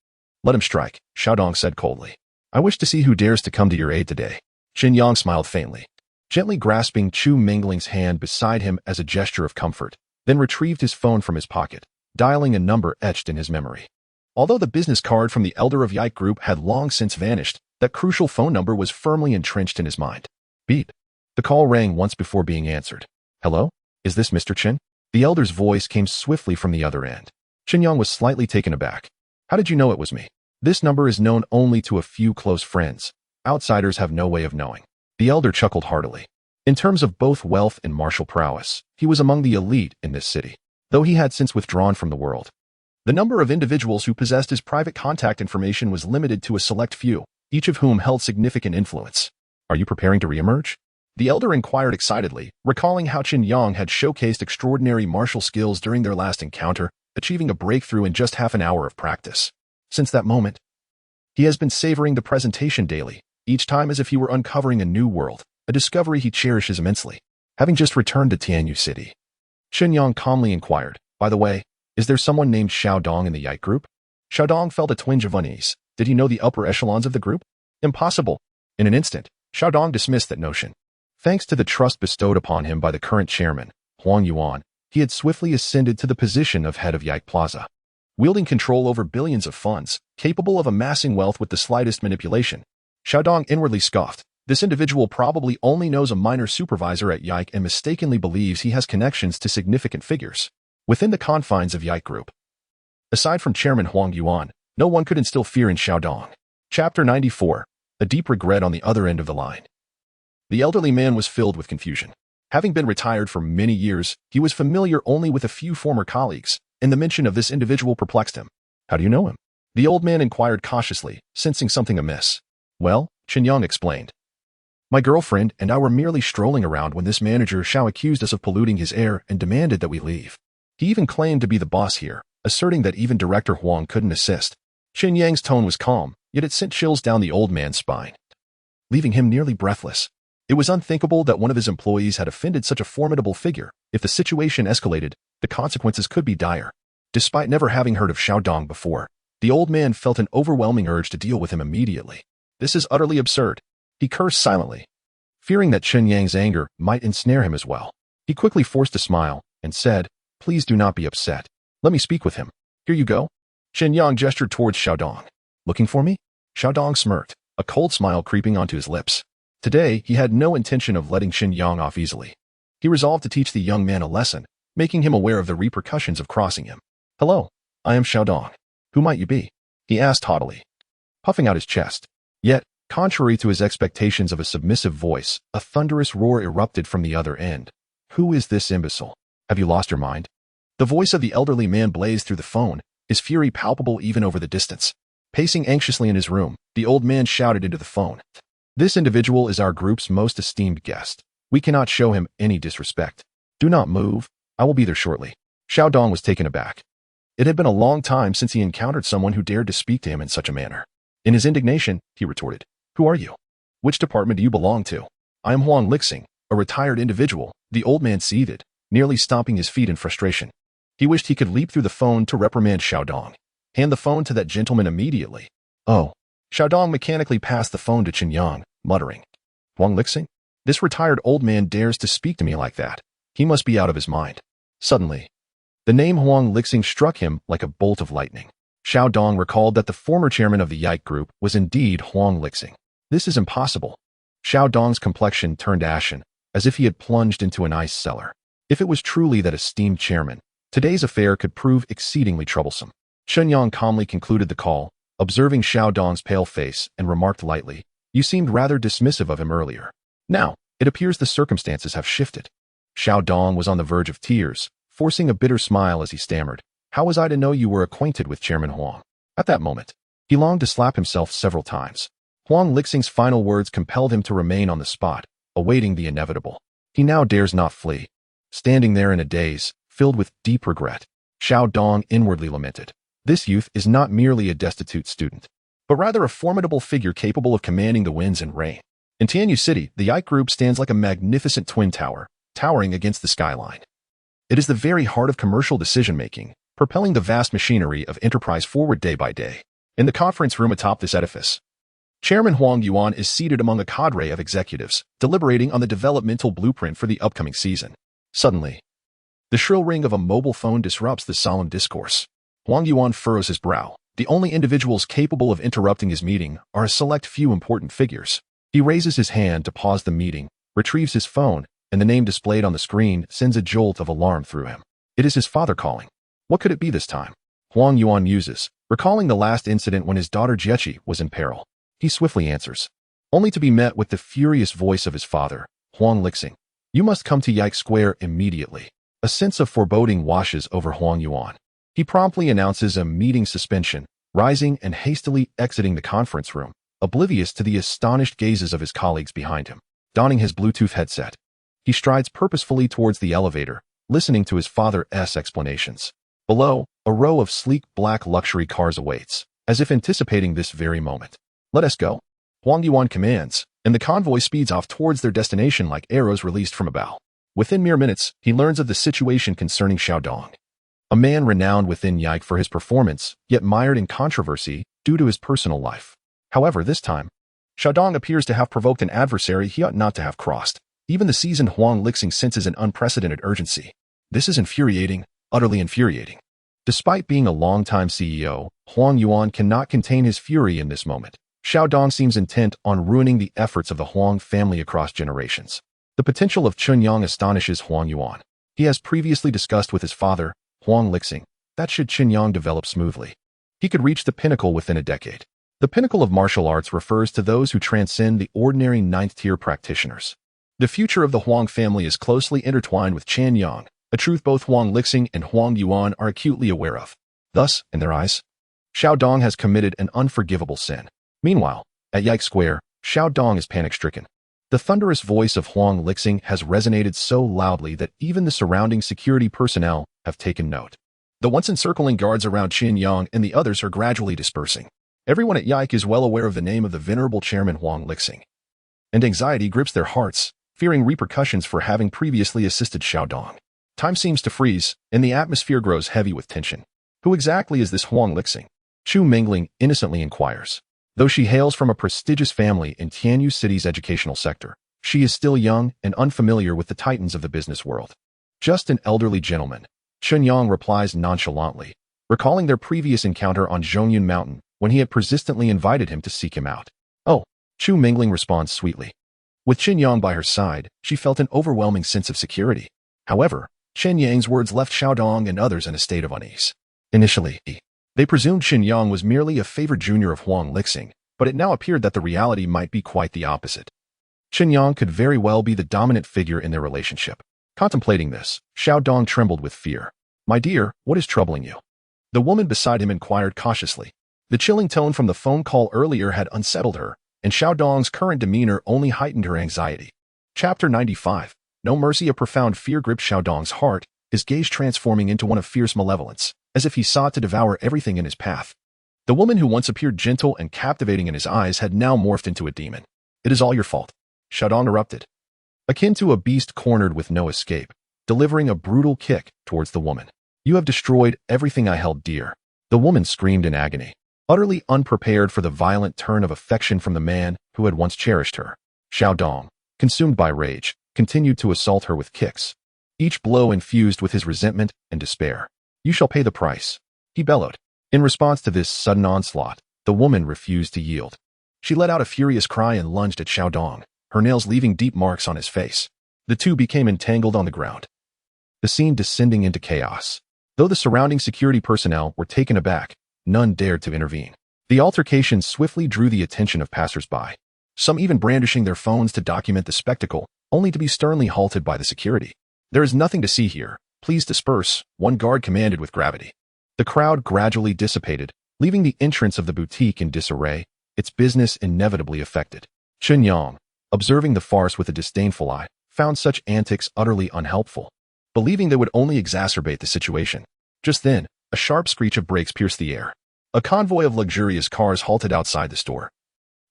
"Let him strike," Xiaodong said coldly. "I wish to see who dares to come to your aid today." Chen Yang smiled faintly, gently grasping Chu Mingling's hand beside him as a gesture of comfort, then retrieved his phone from his pocket, dialing a number etched in his memory. Although the business card from the elder of Yike Group had long since vanished, that crucial phone number was firmly entrenched in his mind. Beep. The call rang once before being answered. Hello? Is this Mr. Chen? The elder's voice came swiftly from the other end. Chen Yang was slightly taken aback. How did you know it was me? This number is known only to a few close friends. Outsiders have no way of knowing. The elder chuckled heartily. In terms of both wealth and martial prowess, he was among the elite in this city, though he had since withdrawn from the world. The number of individuals who possessed his private contact information was limited to a select few, each of whom held significant influence. Are you preparing to reemerge? The elder inquired excitedly, recalling how Chen Yang had showcased extraordinary martial skills during their last encounter, achieving a breakthrough in just half an hour of practice. Since that moment, he has been savoring the presentation daily, each time as if he were uncovering a new world, a discovery he cherishes immensely. Having just returned to Tianyu City, Chen Yang calmly inquired, by the way, is there someone named Xiao Dong in the Yike Group? Xiao Dong felt a twinge of unease. Did he know the upper echelons of the group? Impossible. In an instant, Xiao Dong dismissed that notion. Thanks to the trust bestowed upon him by the current chairman, Huang Yuan, he had swiftly ascended to the position of head of Yike Plaza. Wielding control over billions of funds, capable of amassing wealth with the slightest manipulation, Xiao Dong inwardly scoffed. This individual probably only knows a minor supervisor at Yike and mistakenly believes he has connections to significant figures within the confines of Yike Group. Aside from Chairman Huang Yuan, no one could instill fear in Xiao Dong. Chapter 94. A deep regret on the other end of the line. The elderly man was filled with confusion. Having been retired for many years, he was familiar only with a few former colleagues, and the mention of this individual perplexed him. How do you know him? The old man inquired cautiously, sensing something amiss. Well, Chen Yang explained. My girlfriend and I were merely strolling around when this manager Xiao accused us of polluting his air and demanded that we leave. He even claimed to be the boss here, asserting that even Director Huang couldn't assist. Chen Yang's tone was calm, yet it sent chills down the old man's spine, leaving him nearly breathless. It was unthinkable that one of his employees had offended such a formidable figure. If the situation escalated, the consequences could be dire. Despite never having heard of Xiao Dong before, the old man felt an overwhelming urge to deal with him immediately. This is utterly absurd. He cursed silently, fearing that Chen Yang's anger might ensnare him as well. He quickly forced a smile and said, Please do not be upset. Let me speak with him. Here you go. Chen Yang gestured towards Xiao Dong. Looking for me? Xiao Dong smirked, a cold smile creeping onto his lips. Today, he had no intention of letting Chen Yang off easily. He resolved to teach the young man a lesson, making him aware of the repercussions of crossing him. Hello, I am Xiao Dong. Who might you be? He asked haughtily, puffing out his chest. Yet, contrary to his expectations of a submissive voice, a thunderous roar erupted from the other end. Who is this imbecile? Have you lost your mind? The voice of the elderly man blazed through the phone, his fury palpable even over the distance. Pacing anxiously in his room, the old man shouted into the phone. This individual is our group's most esteemed guest. We cannot show him any disrespect. Do not move. I will be there shortly. Xiao Dong was taken aback. It had been a long time since he encountered someone who dared to speak to him in such a manner. In his indignation, he retorted, Who are you? Which department do you belong to? I am Dog Licking, a retired individual. The old man seethed, nearly stomping his feet in frustration. He wished he could leap through the phone to reprimand Xiao Dong. Hand the phone to that gentleman immediately. Oh. Xiao Dong mechanically passed the phone to Chen Yang, muttering, Dog Licking? This retired old man dares to speak to me like that. He must be out of his mind. Suddenly, the name Dog Licking struck him like a bolt of lightning. Xiao Dong recalled that the former chairman of the Yike Group was indeed Dog Licking. This is impossible. Xiao Dong's complexion turned ashen, as if he had plunged into an ice cellar. If it was truly that esteemed chairman, today's affair could prove exceedingly troublesome. Chen Yang calmly concluded the call, observing Xiao Dong's pale face, and remarked lightly, You seemed rather dismissive of him earlier. Now, it appears the circumstances have shifted. Xiao Dong was on the verge of tears, forcing a bitter smile as he stammered, How was I to know you were acquainted with Chairman Huang? At that moment, he longed to slap himself several times. Dog Licking's final words compelled him to remain on the spot, awaiting the inevitable. He now dares not flee. Standing there in a daze, filled with deep regret, Xiao Dong inwardly lamented. This youth is not merely a destitute student, but rather a formidable figure capable of commanding the winds and rain. In Tianyu City, the Yike Group stands like a magnificent twin tower, towering against the skyline. It is the very heart of commercial decision-making, propelling the vast machinery of enterprise forward day by day. In the conference room atop this edifice, Chairman Huang Yuan is seated among a cadre of executives, deliberating on the developmental blueprint for the upcoming season. Suddenly, the shrill ring of a mobile phone disrupts the solemn discourse. Huang Yuan furrows his brow. The only individuals capable of interrupting his meeting are a select few important figures. He raises his hand to pause the meeting, retrieves his phone, and the name displayed on the screen sends a jolt of alarm through him. It is his father calling. What could it be this time? Huang Yuan muses, recalling the last incident when his daughter Jiechi was in peril. He swiftly answers, only to be met with the furious voice of his father, Huang Lixing. You must come to Yike Square immediately. A sense of foreboding washes over Huang Yuan. He promptly announces a meeting suspension, rising and hastily exiting the conference room, oblivious to the astonished gazes of his colleagues behind him. Donning his Bluetooth headset, he strides purposefully towards the elevator, listening to his father's explanations. Below, a row of sleek black luxury cars awaits, as if anticipating this very moment. Let us go, Huang Yuan commands, and the convoy speeds off towards their destination like arrows released from a bow. Within mere minutes, he learns of the situation concerning Xiaodong, a man renowned within Yike for his performance, yet mired in controversy due to his personal life. However, this time, Xiaodong appears to have provoked an adversary he ought not to have crossed. Even the seasoned Huang Lixing senses an unprecedented urgency. This is infuriating, utterly infuriating. Despite being a longtime CEO, Huang Yuan cannot contain his fury in this moment. Xiaodong seems intent on ruining the efforts of the Huang family across generations. The potential of Chen Yang astonishes Huang Yuan. He has previously discussed with his father, Huang Lixing, that should Chen Yang develop smoothly, he could reach the pinnacle within a decade. The pinnacle of martial arts refers to those who transcend the ordinary ninth-tier practitioners. The future of the Huang family is closely intertwined with Chen Yang, a truth both Huang Lixing and Huang Yuan are acutely aware of. Thus, in their eyes, Xiaodong has committed an unforgivable sin. Meanwhile, at Yike Square, Xiaodong is panic-stricken. The thunderous voice of Huang Lixing has resonated so loudly that even the surrounding security personnel have taken note. The once encircling guards around Chen Yang and the others are gradually dispersing. Everyone at Yike is well aware of the name of the venerable chairman Huang Lixing, and anxiety grips their hearts, fearing repercussions for having previously assisted Xiaodong. Time seems to freeze, and the atmosphere grows heavy with tension. Who exactly is this Huang Lixing? Chu Mingling innocently inquires. Though she hails from a prestigious family in Tianyu City's educational sector, she is still young and unfamiliar with the titans of the business world. Just an elderly gentleman, Chen Yang replies nonchalantly, recalling their previous encounter on Zhongyun Mountain when he had persistently invited him to seek him out. Oh, Chu Mingling responds sweetly. With Chen Yang by her side, she felt an overwhelming sense of security. However, Chen Yang's words left Xiaodong and others in a state of unease. Initially, they presumed Chen Yang was merely a favored junior of Huang Lixing, but it now appeared that the reality might be quite the opposite. Chen Yang could very well be the dominant figure in their relationship. Contemplating this, Xiaodong trembled with fear. My dear, what is troubling you? The woman beside him inquired cautiously. The chilling tone from the phone call earlier had unsettled her, and Xiaodong's current demeanor only heightened her anxiety. Chapter 95. No mercy. A profound fear gripped Xiaodong's heart, his gaze transforming into one of fierce malevolence, as if he sought to devour everything in his path. The woman who once appeared gentle and captivating in his eyes had now morphed into a demon. It is all your fault, Xiaodong erupted, akin to a beast cornered with no escape, delivering a brutal kick towards the woman. You have destroyed everything I held dear. The woman screamed in agony, utterly unprepared for the violent turn of affection from the man who had once cherished her. Xiaodong, consumed by rage, continued to assault her with kicks, each blow infused with his resentment and despair. You shall pay the price, he bellowed. In response to this sudden onslaught, the woman refused to yield. She let out a furious cry and lunged at Xiaodong, her nails leaving deep marks on his face. The two became entangled on the ground, the scene descending into chaos. Though the surrounding security personnel were taken aback, none dared to intervene. The altercation swiftly drew the attention of passers-by, some even brandishing their phones to document the spectacle, only to be sternly halted by the security. There is nothing to see here. Please disperse, one guard commanded with gravity. The crowd gradually dissipated, leaving the entrance of the boutique in disarray, its business inevitably affected. Chen Yang, observing the farce with a disdainful eye, found such antics utterly unhelpful, believing they would only exacerbate the situation. Just then, a sharp screech of brakes pierced the air. A convoy of luxurious cars halted outside the store,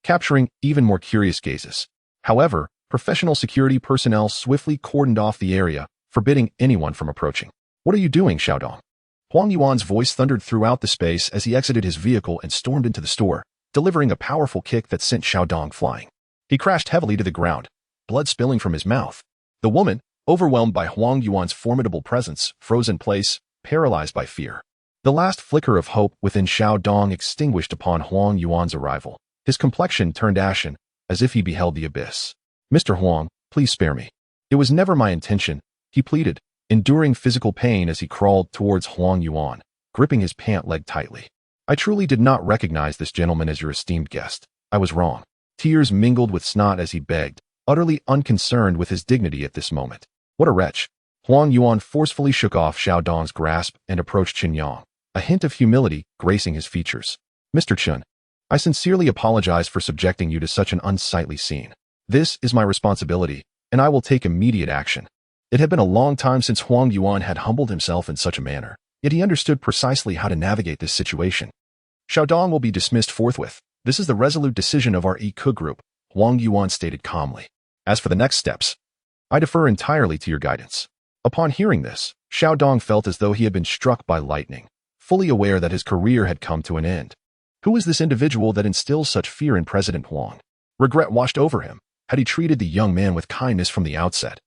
capturing even more curious gazes. However, professional security personnel swiftly cordoned off the area, forbidding anyone from approaching. What are you doing, Xiaodong? Huang Yuan's voice thundered throughout the space as he exited his vehicle and stormed into the store, delivering a powerful kick that sent Xiaodong flying. He crashed heavily to the ground, blood spilling from his mouth. The woman, overwhelmed by Huang Yuan's formidable presence, froze in place, paralyzed by fear. The last flicker of hope within Xiaodong extinguished upon Huang Yuan's arrival. His complexion turned ashen, as if he beheld the abyss. "Mr. Huang, please spare me. It was never my intention," he pleaded, enduring physical pain as he crawled towards Huang Yuan, gripping his pant leg tightly. "I truly did not recognize this gentleman as your esteemed guest. I was wrong." Tears mingled with snot as he begged, utterly unconcerned with his dignity at this moment. What a wretch! Huang Yuan forcefully shook off Xiaodong's grasp and approached Chen Yang, a hint of humility gracing his features. "Mr. Chen, I sincerely apologize for subjecting you to such an unsightly scene. This is my responsibility, and I will take immediate action." It had been a long time since Huang Yuan had humbled himself in such a manner, yet he understood precisely how to navigate this situation. "Xiaodong will be dismissed forthwith. This is the resolute decision of our Ke group," Huang Yuan stated calmly. "As for the next steps, I defer entirely to your guidance." Upon hearing this, Xiaodong felt as though he had been struck by lightning, fully aware that his career had come to an end. Who is this individual that instills such fear in President Huang? Regret washed over him. Had he treated the young man with kindness from the outset,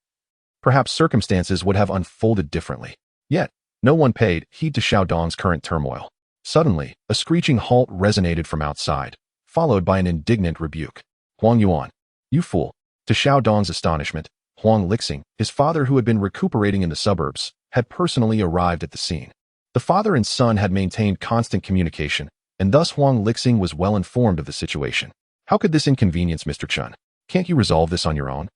perhaps circumstances would have unfolded differently. Yet, no one paid heed to Xiaodong's current turmoil. Suddenly, a screeching halt resonated from outside, followed by an indignant rebuke. "Huang Yuan, you fool!" To Xiaodong's astonishment, Huang Lixing, his father who had been recuperating in the suburbs, had personally arrived at the scene. The father and son had maintained constant communication, and thus Huang Lixing was well informed of the situation. "How could this inconvenience Mr. Chen? Can't you resolve this on your own?"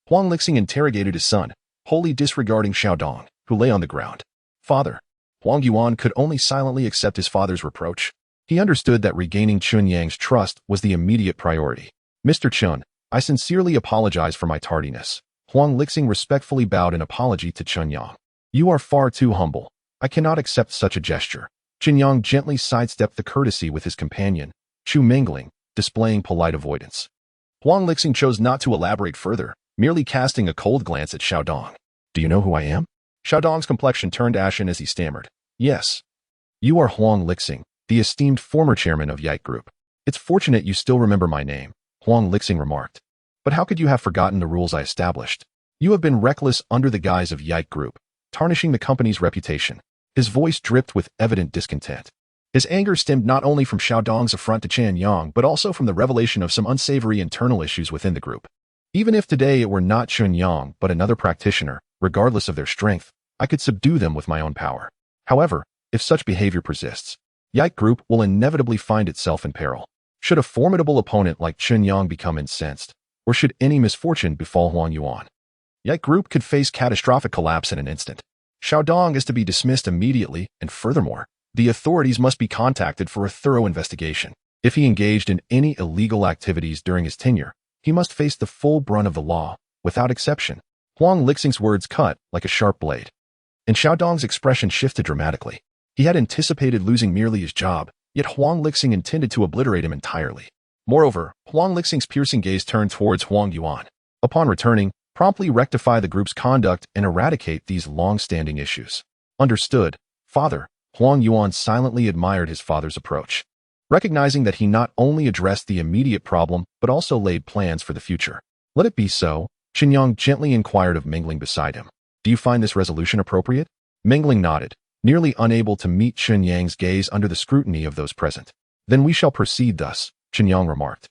Huang Lixing interrogated his son, wholly disregarding Xiaodong, who lay on the ground. "Father." Huang Yuan could only silently accept his father's reproach. He understood that regaining Chen Yang's trust was the immediate priority. "Mr. Chen, I sincerely apologize for my tardiness." Huang Lixing respectfully bowed in apology to Chen Yang. "You are far too humble. I cannot accept such a gesture." Chen Yang gently sidestepped the courtesy with his companion, Chu Mingling, displaying polite avoidance. Huang Lixing chose not to elaborate further, merely casting a cold glance at Xiaodong. "Do you know who I am?" Xiaodong's complexion turned ashen as he stammered. "Yes. You are Huang Lixing, the esteemed former chairman of Yike Group. It's fortunate you still remember my name," Huang Lixing remarked. "But how could you have forgotten the rules I established? You have been reckless under the guise of Yike Group, tarnishing the company's reputation." His voice dripped with evident discontent. His anger stemmed not only from Xiaodong's affront to Chen Yang, but also from the revelation of some unsavory internal issues within the group. Even if today it were not Chen Yang, but another practitioner, regardless of their strength, I could subdue them with my own power. However, if such behavior persists, Yike Group will inevitably find itself in peril. Should a formidable opponent like Chen Yang become incensed, or should any misfortune befall Huang Yuan, Yike Group could face catastrophic collapse in an instant. Xiaodong is to be dismissed immediately, and furthermore, the authorities must be contacted for a thorough investigation. If he engaged in any illegal activities during his tenure, he must face the full brunt of the law, without exception. Huang Lixing's words cut like a sharp blade, and Xiaodong's expression shifted dramatically. He had anticipated losing merely his job, yet Huang Lixing intended to obliterate him entirely. Moreover, Huang Lixing's piercing gaze turned towards Huang Yuan. Upon returning, promptly rectify the group's conduct and eradicate these long-standing issues. "Understood, father." Huang Yuan silently admired his father's approach, recognizing that he not only addressed the immediate problem, but also laid plans for the future. "Let it be so," Chen Yang gently inquired of Mingling beside him. "Do you find this resolution appropriate?" Mingling nodded, nearly unable to meet Chen Yang's gaze under the scrutiny of those present. "Then we shall proceed thus," Chen Yang remarked,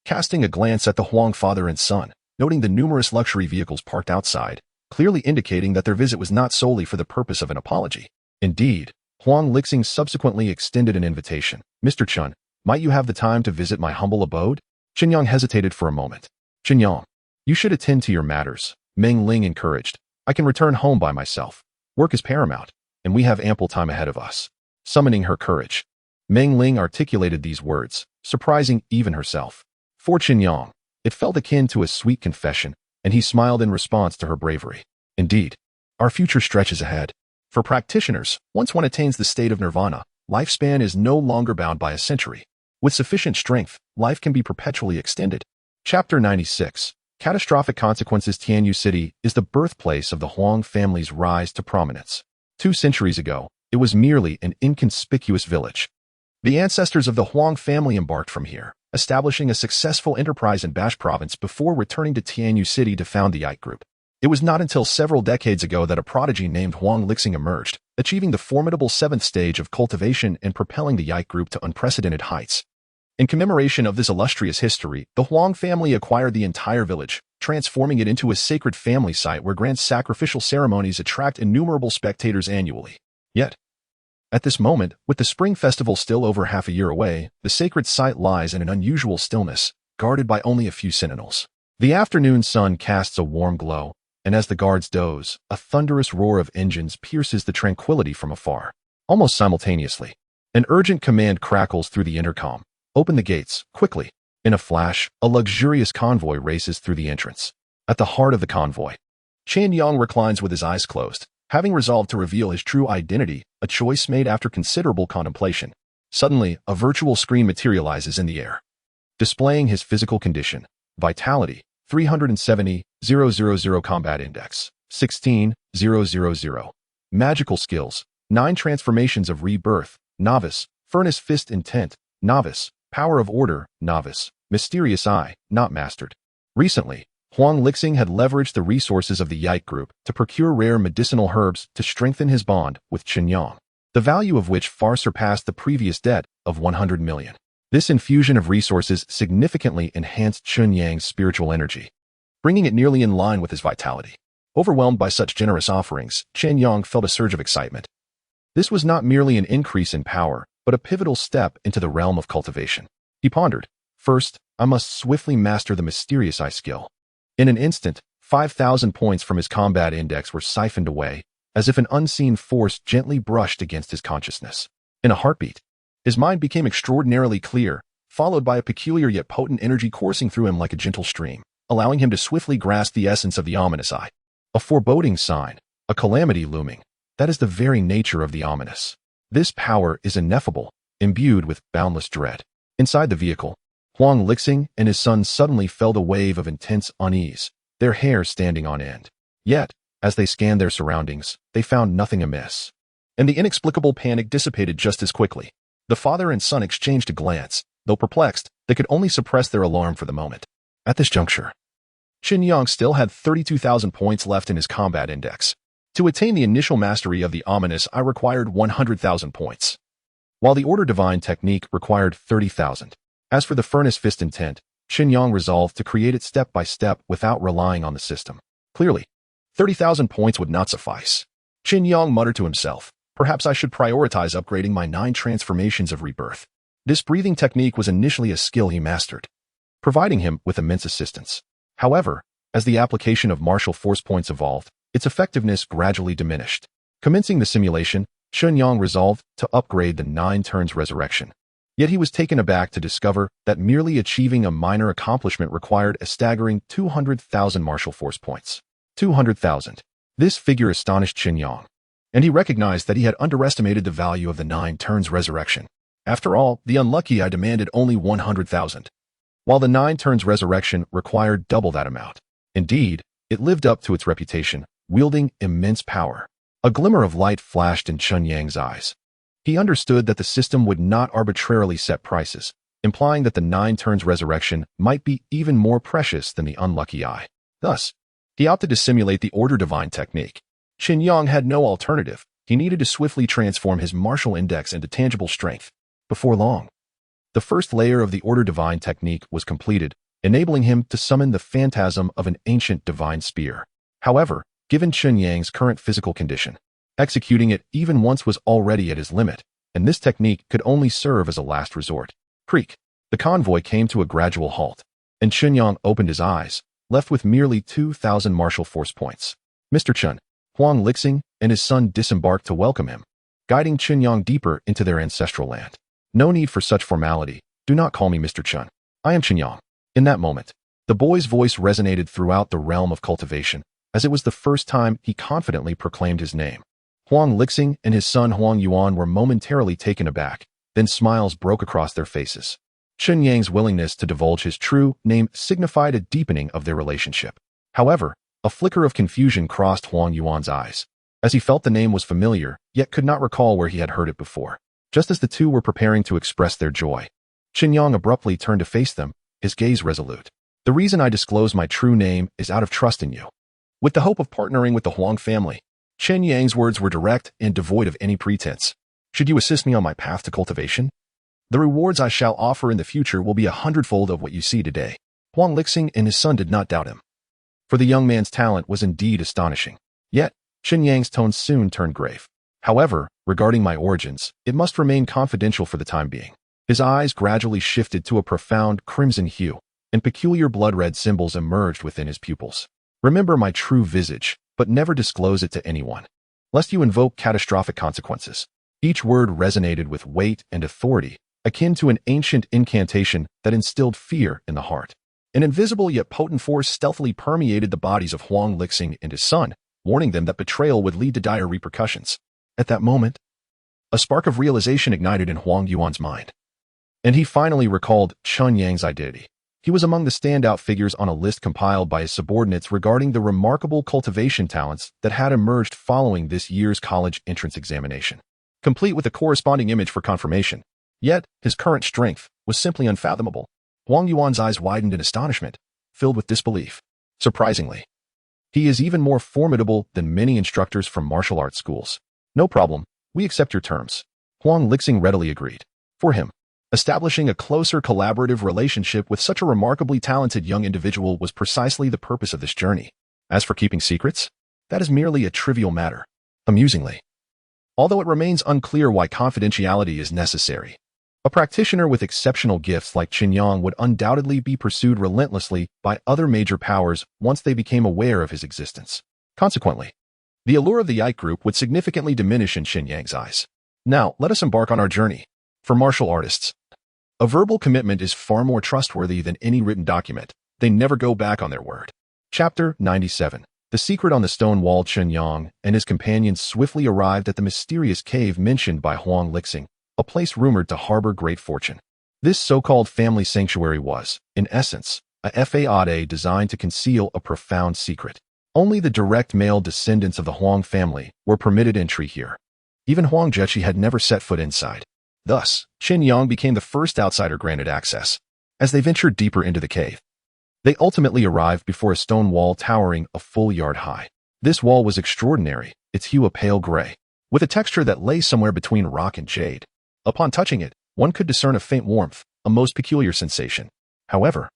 casting a glance at the Huang father and son, noting the numerous luxury vehicles parked outside, clearly indicating that their visit was not solely for the purpose of an apology. Indeed, Huang Lixing subsequently extended an invitation. "Mr. Chen, might you have the time to visit my humble abode?" Chen Yang hesitated for a moment. "Chen Yang, you should attend to your matters," Meng Ling encouraged. "I can return home by myself. Work is paramount, and we have ample time ahead of us." Summoning her courage, Meng Ling articulated these words, surprising even herself. For Chen Yang, it felt akin to a sweet confession, and he smiled in response to her bravery. "Indeed, our future stretches ahead. For practitioners, once one attains the state of nirvana, lifespan is no longer bound by a century. With sufficient strength, life can be perpetually extended." Chapter 96. Catastrophic Consequences. Tianyu City is the birthplace of the Huang family's rise to prominence. 2 centuries ago, it was merely an inconspicuous village. The ancestors of the Huang family embarked from here, establishing a successful enterprise in Bash province before returning to Tianyu City to found the Yike Group. It was not until several decades ago that a prodigy named Huang Licking emerged, achieving the formidable 7th stage of cultivation and propelling the Yike Group to unprecedented heights. In commemoration of this illustrious history, the Huang family acquired the entire village, transforming it into a sacred family site where grand sacrificial ceremonies attract innumerable spectators annually. Yet, at this moment, with the spring festival still over half a year away, the sacred site lies in an unusual stillness, guarded by only a few sentinels. The afternoon sun casts a warm glow, and as the guards doze, a thunderous roar of engines pierces the tranquility from afar. Almost simultaneously, an urgent command crackles through the intercom. Open the gates, quickly. In a flash, a luxurious convoy races through the entrance. At the heart of the convoy, Chen Yang reclines with his eyes closed, having resolved to reveal his true identity, a choice made after considerable contemplation. Suddenly, a virtual screen materializes in the air, displaying his physical condition: vitality, 370,000, combat index, 16,000. Magical skills, 9 transformations of rebirth, novice, furnace fist intent, novice, power of order, novice, mysterious eye, not mastered. Recently, Huang Licking had leveraged the resources of the Yike Group to procure rare medicinal herbs to strengthen his bond with Chen Yang, the value of which far surpassed the previous debt of 100 million. This infusion of resources significantly enhanced Chen Yang's spiritual energy, bringing it nearly in line with his vitality. Overwhelmed by such generous offerings, Chen Yang felt a surge of excitement. This was not merely an increase in power, but a pivotal step into the realm of cultivation. He pondered, first, I must swiftly master the mysterious eye skill. In an instant, 5,000 points from his combat index were siphoned away, as if an unseen force gently brushed against his consciousness. In a heartbeat, his mind became extraordinarily clear, followed by a peculiar yet potent energy coursing through him like a gentle stream, allowing him to swiftly grasp the essence of the ominous eye. A foreboding sign, a calamity looming. That is the very nature of the ominous. This power is ineffable, imbued with boundless dread. Inside the vehicle, Huang Licking and his son suddenly felt a wave of intense unease, their hair standing on end. Yet, as they scanned their surroundings, they found nothing amiss. And the inexplicable panic dissipated just as quickly. The father and son exchanged a glance. Though perplexed, they could only suppress their alarm for the moment. At this juncture, Chen Yang still had 32,000 points left in his combat index. To attain the initial mastery of the ominous, I required 100,000 points, while the Order Divine technique required 30,000. As for the Furnace Fist intent, Chen Yang resolved to create it step by step without relying on the system. Clearly, 30,000 points would not suffice. Chen Yang muttered to himself, perhaps I should prioritize upgrading my 9 transformations of rebirth. This breathing technique was initially a skill he mastered, providing him with immense assistance. However, as the application of martial force points evolved, its effectiveness gradually diminished. Commencing the simulation, Chen Yang resolved to upgrade the 9 turns resurrection. Yet he was taken aback to discover that merely achieving a minor accomplishment required a staggering 200,000 martial force points. 200,000. This figure astonished Chen Yang, and he recognized that he had underestimated the value of the 9 turns resurrection. After all, the unlucky eye demanded only 100,000, while the 9 turns resurrection required double that amount. Indeed, it lived up to its reputation, wielding immense power. A glimmer of light flashed in Chen Yang's eyes. He understood that the system would not arbitrarily set prices, implying that the 9 turns resurrection might be even more precious than the unlucky eye. Thus, he opted to simulate the Order Divine technique. Chen Yang had no alternative. He needed to swiftly transform his martial index into tangible strength. Before long, the first layer of the Order Divine technique was completed, enabling him to summon the phantasm of an ancient divine spear. However, given Chen Yang's current physical condition, executing it even once was already at his limit, and this technique could only serve as a last resort. Creak. The convoy came to a gradual halt, and Chen Yang opened his eyes, left with merely 2,000 martial force points. Mr. Chen, Huang Licking and his son disembarked to welcome him, guiding Chen Yang deeper into their ancestral land. No need for such formality. Do not call me Mr. Chen. I am Chen Yang. In that moment, the boy's voice resonated throughout the realm of cultivation, as it was the first time he confidently proclaimed his name. Huang Licking and his son Huang Yuan were momentarily taken aback, then smiles broke across their faces. Chen Yang's willingness to divulge his true name signified a deepening of their relationship. However, a flicker of confusion crossed Huang Yuan's eyes, as he felt the name was familiar, yet could not recall where he had heard it before. Just as the two were preparing to express their joy, Chen Yang abruptly turned to face them, his gaze resolute. The reason I disclose my true name is out of trust in you. With the hope of partnering with the Huang family, Chen Yang's words were direct and devoid of any pretense. Should you assist me on my path to cultivation, the rewards I shall offer in the future will be 100-fold of what you see today. Huang Lixing and his son did not doubt him, for the young man's talent was indeed astonishing. Yet, Chen Yang's tone soon turned grave. However, regarding my origins, it must remain confidential for the time being. His eyes gradually shifted to a profound crimson hue, and peculiar blood-red symbols emerged within his pupils. Remember my true visage, but never disclose it to anyone, lest you invoke catastrophic consequences. Each word resonated with weight and authority, akin to an ancient incantation that instilled fear in the heart. An invisible yet potent force stealthily permeated the bodies of Huang Lixing and his son, warning them that betrayal would lead to dire repercussions. At that moment, a spark of realization ignited in Huang Yuan's mind, and he finally recalled Chen Yang's identity. He was among the standout figures on a list compiled by his subordinates regarding the remarkable cultivation talents that had emerged following this year's college entrance examination, complete with a corresponding image for confirmation. Yet, his current strength was simply unfathomable. Huang Yuan's eyes widened in astonishment, filled with disbelief. Surprisingly, he is even more formidable than many instructors from martial arts schools. No problem, we accept your terms. Huang Lixing readily agreed. For him, establishing a closer collaborative relationship with such a remarkably talented young individual was precisely the purpose of this journey. As for keeping secrets, that is merely a trivial matter. Amusingly, although it remains unclear why confidentiality is necessary, a practitioner with exceptional gifts like Chen Yang would undoubtedly be pursued relentlessly by other major powers once they became aware of his existence. Consequently, the allure of the Ike Group would significantly diminish in Chen Yang's eyes. Now, let us embark on our journey. For martial artists, a verbal commitment is far more trustworthy than any written document. They never go back on their word. Chapter 97. The Secret on the Stone Wall. Chen Yang and his companions swiftly arrived at the mysterious cave mentioned by Huang Lixing, a place rumored to harbor great fortune. This so-called family sanctuary was, in essence, a fade designed to conceal a profound secret. Only the direct male descendants of the Huang family were permitted entry here. Even Huang Zheqi had never set foot inside. Thus, Chen Yang became the first outsider granted access. As they ventured deeper into the cave, they ultimately arrived before a stone wall towering a full yard high. This wall was extraordinary, its hue a pale gray, with a texture that lay somewhere between rock and jade. Upon touching it, one could discern a faint warmth, a most peculiar sensation. However,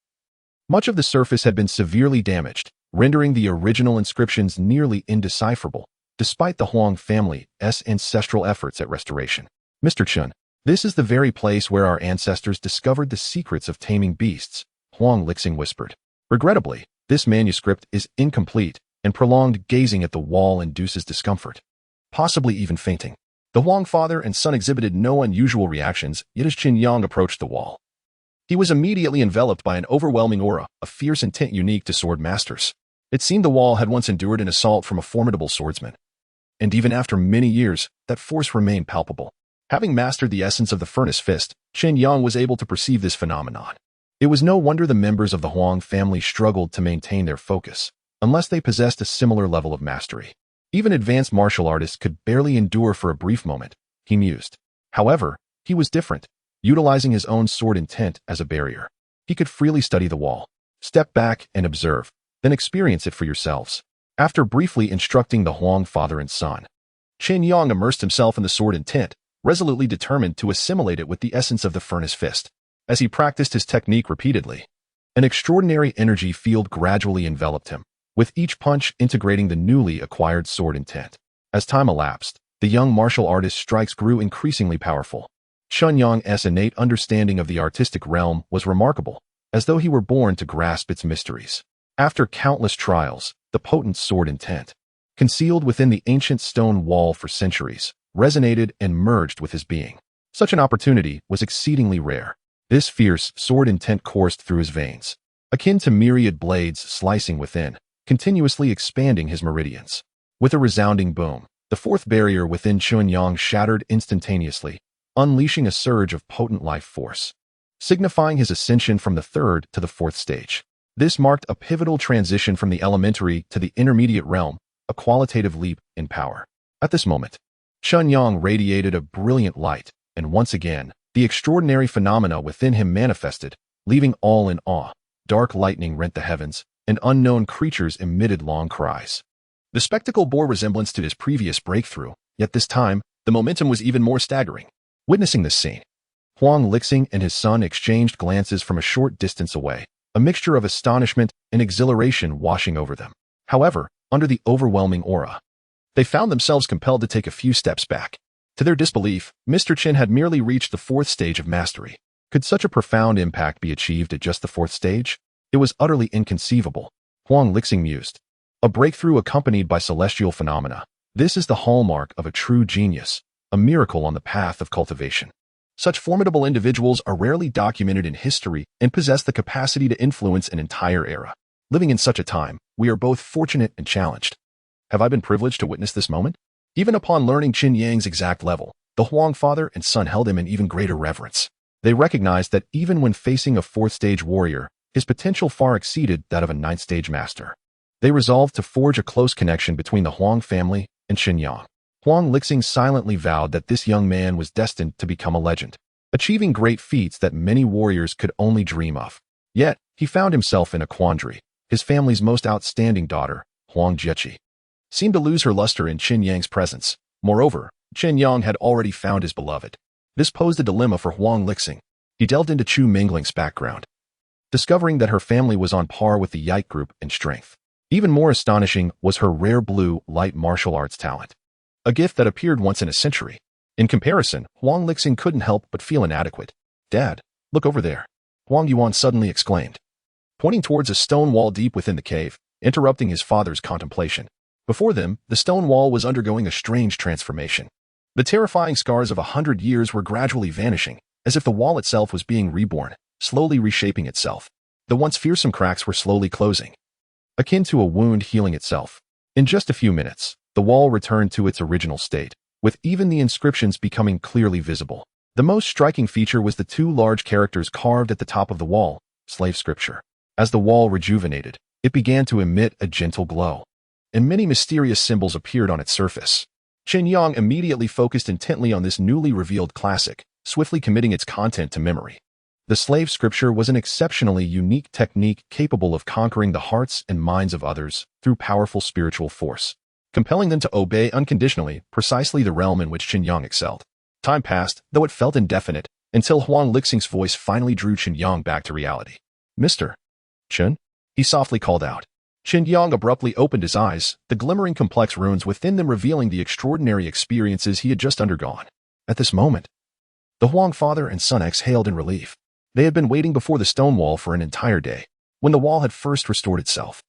much of the surface had been severely damaged, rendering the original inscriptions nearly indecipherable, despite the Huang family's ancestral efforts at restoration. Mr. Chen, this is the very place where our ancestors discovered the secrets of taming beasts, Huang Lixing whispered. Regrettably, this manuscript is incomplete, and prolonged gazing at the wall induces discomfort, possibly even fainting. The Huang father and son exhibited no unusual reactions, yet as Chen Yang approached the wall, he was immediately enveloped by an overwhelming aura, a fierce intent unique to sword masters. It seemed the wall had once endured an assault from a formidable swordsman, and even after many years, that force remained palpable. Having mastered the essence of the furnace fist, Chen Yang was able to perceive this phenomenon. It was no wonder the members of the Huang family struggled to maintain their focus, unless they possessed a similar level of mastery. Even advanced martial artists could barely endure for a brief moment, he mused. However, he was different, utilizing his own sword intent as a barrier. He could freely study the wall, step back and observe, then experience it for yourselves. After briefly instructing the Huang father and son, Chen Yang immersed himself in the sword intent, resolutely determined to assimilate it with the essence of the furnace fist. As he practiced his technique repeatedly, an extraordinary energy field gradually enveloped him, with each punch integrating the newly acquired sword intent. As time elapsed, the young martial artist's strikes grew increasingly powerful. Chen Yang's innate understanding of the artistic realm was remarkable, as though he were born to grasp its mysteries. After countless trials, the potent sword intent, concealed within the ancient stone wall for centuries, resonated and merged with his being. Such an opportunity was exceedingly rare. This fierce sword intent coursed through his veins, akin to myriad blades slicing within, continuously expanding his meridians. With a resounding boom, the fourth barrier within Chen Yang shattered instantaneously, unleashing a surge of potent life force, signifying his ascension from the third to the fourth stage. This marked a pivotal transition from the elementary to the intermediate realm, a qualitative leap in power. At this moment, Chen Yang radiated a brilliant light, and once again, the extraordinary phenomena within him manifested, leaving all in awe. Dark lightning rent the heavens, and unknown creatures emitted long cries. The spectacle bore resemblance to his previous breakthrough, yet this time, the momentum was even more staggering. Witnessing this scene, Dog Licking and his son exchanged glances from a short distance away, a mixture of astonishment and exhilaration washing over them. However, under the overwhelming aura, they found themselves compelled to take a few steps back. To their disbelief, Mr. Chen had merely reached the 4th stage of mastery. Could such a profound impact be achieved at just the 4th stage? It was utterly inconceivable. Dog Licking mused. A breakthrough accompanied by celestial phenomena. This is the hallmark of a true genius, a miracle on the path of cultivation. Such formidable individuals are rarely documented in history and possess the capacity to influence an entire era. Living in such a time, we are both fortunate and challenged. Have I been privileged to witness this moment? Even upon learning Chen Yang's exact level, the Huang father and son held him in even greater reverence. They recognized that even when facing a 4th stage warrior, his potential far exceeded that of a 9th stage master. They resolved to forge a close connection between the Huang family and Chen Yang. Dog Licking silently vowed that this young man was destined to become a legend, achieving great feats that many warriors could only dream of. Yet, he found himself in a quandary. His family's most outstanding daughter, Huang Jieqi, seemed to lose her luster in Chen Yang's presence. Moreover, Chen Yang had already found his beloved. This posed a dilemma for Dog Licking. He delved into Chu Mingling's background, discovering that her family was on par with the Yike group in strength. Even more astonishing was her rare blue light martial arts talent, a gift that appeared once in a century. In comparison, Dog Licking couldn't help but feel inadequate. "Dad, look over there," Huang Yuan suddenly exclaimed, pointing towards a stone wall deep within the cave, interrupting his father's contemplation. Before them, the stone wall was undergoing a strange transformation. The terrifying scars of 100 years were gradually vanishing, as if the wall itself was being reborn, slowly reshaping itself. The once fearsome cracks were slowly closing, akin to a wound healing itself. In just a few minutes, the wall returned to its original state, with even the inscriptions becoming clearly visible. The most striking feature was the 2 large characters carved at the top of the wall, slave scripture. As the wall rejuvenated, it began to emit a gentle glow, and many mysterious symbols appeared on its surface. Chen Yang immediately focused intently on this newly revealed classic, swiftly committing its content to memory. The slave scripture was an exceptionally unique technique capable of conquering the hearts and minds of others through powerful spiritual force, compelling them to obey unconditionally, precisely the realm in which Chen Yang excelled. Time passed, though it felt indefinite, until Dog Licking's voice finally drew Chen Yang back to reality. "Mr. Chen?" he softly called out. Chen Yang abruptly opened his eyes, the glimmering complex runes within them revealing the extraordinary experiences he had just undergone. At this moment, the Huang father and son exhaled in relief. They had been waiting before the stone wall for an entire day. When the wall had first restored itself,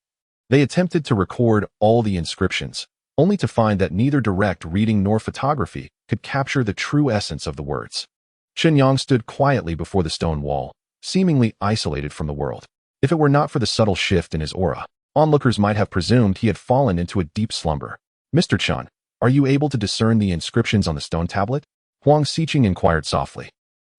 they attempted to record all the inscriptions, only to find that neither direct reading nor photography could capture the true essence of the words. Chen Yang stood quietly before the stone wall, seemingly isolated from the world. If it were not for the subtle shift in his aura, onlookers might have presumed he had fallen into a deep slumber. "Mr. Chen, are you able to discern the inscriptions on the stone tablet?" Huang Xiqing inquired softly,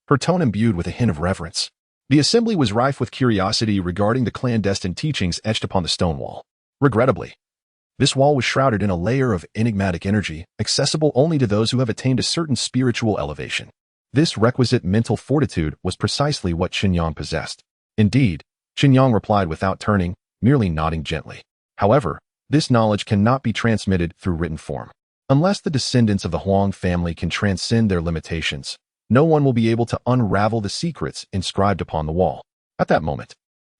her tone imbued with a hint of reverence. The assembly was rife with curiosity regarding the clandestine teachings etched upon the stone wall. Regrettably, this wall was shrouded in a layer of enigmatic energy, accessible only to those who have attained a certain spiritual elevation. This requisite mental fortitude was precisely what Chen Yang possessed. Indeed, Chen Yang replied without turning, merely nodding gently. However, this knowledge cannot be transmitted through written form. Unless the descendants of the Huang family can transcend their limitations, no one will be able to unravel the secrets inscribed upon the wall. At that moment,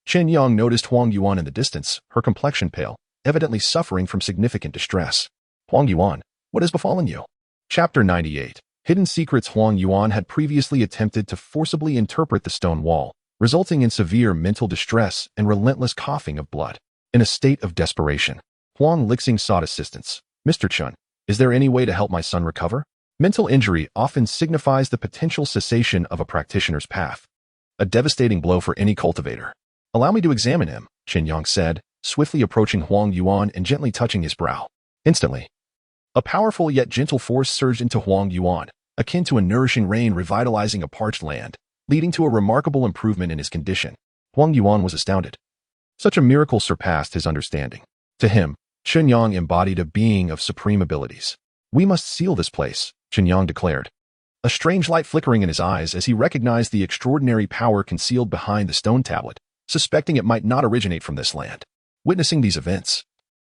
Chen Yang noticed Huang Yuan in the distance, her complexion pale, evidently suffering from significant distress. "Huang Yuan, what has befallen you?" Chapter 98. Hidden Secrets. Huang Yuan had previously attempted to forcibly interpret the stone wall, resulting in severe mental distress and relentless coughing of blood. In a state of desperation, Dog Licking sought assistance. "Mr. Chen, is there any way to help my son recover?" Mental injury often signifies the potential cessation of a practitioner's path, a devastating blow for any cultivator. "Allow me to examine him," Chen Yang said, swiftly approaching Huang Yuan and gently touching his brow. Instantly, a powerful yet gentle force surged into Huang Yuan, akin to a nourishing rain revitalizing a parched land, leading to a remarkable improvement in his condition. Huang Yuan was astounded. Such a miracle surpassed his understanding. To him, Chen Yang embodied a being of supreme abilities. "We must seal this place," Chen Yang declared, a strange light flickering in his eyes as he recognized the extraordinary power concealed behind the stone tablet, suspecting it might not originate from this land. Witnessing these events,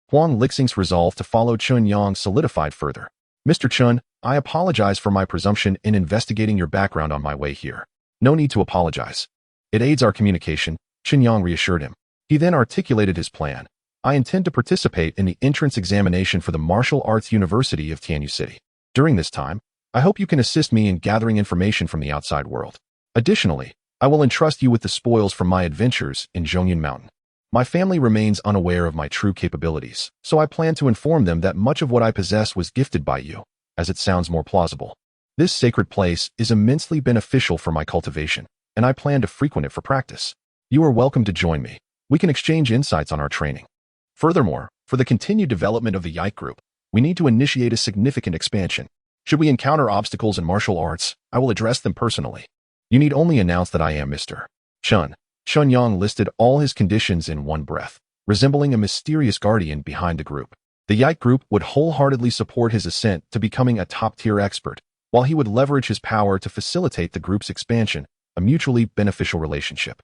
Huang Lixing's resolve to follow Chen Yang solidified further. Mr. Chen, I apologize for my presumption in investigating your background on my way here. No need to apologize. It aids our communication, Chen Yang reassured him. He then articulated his plan. I intend to participate in the entrance examination for the Martial Arts University of Tianyu City. During this time, I hope you can assist me in gathering information from the outside world. Additionally, I will entrust you with the spoils from my adventures in Zhongyan Mountain. My family remains unaware of my true capabilities, so I plan to inform them that much of what I possess was gifted by you, as it sounds more plausible. This sacred place is immensely beneficial for my cultivation, and I plan to frequent it for practice. You are welcome to join me. We can exchange insights on our training. Furthermore, for the continued development of the Yike Group, we need to initiate a significant expansion. Should we encounter obstacles in martial arts, I will address them personally. You need only announce that I am Mr. Chen. Chen Yang listed all his conditions in one breath, resembling a mysterious guardian behind the group. The Yike Group would wholeheartedly support his ascent to becoming a top-tier expert, while he would leverage his power to facilitate the group's expansion, a mutually beneficial relationship.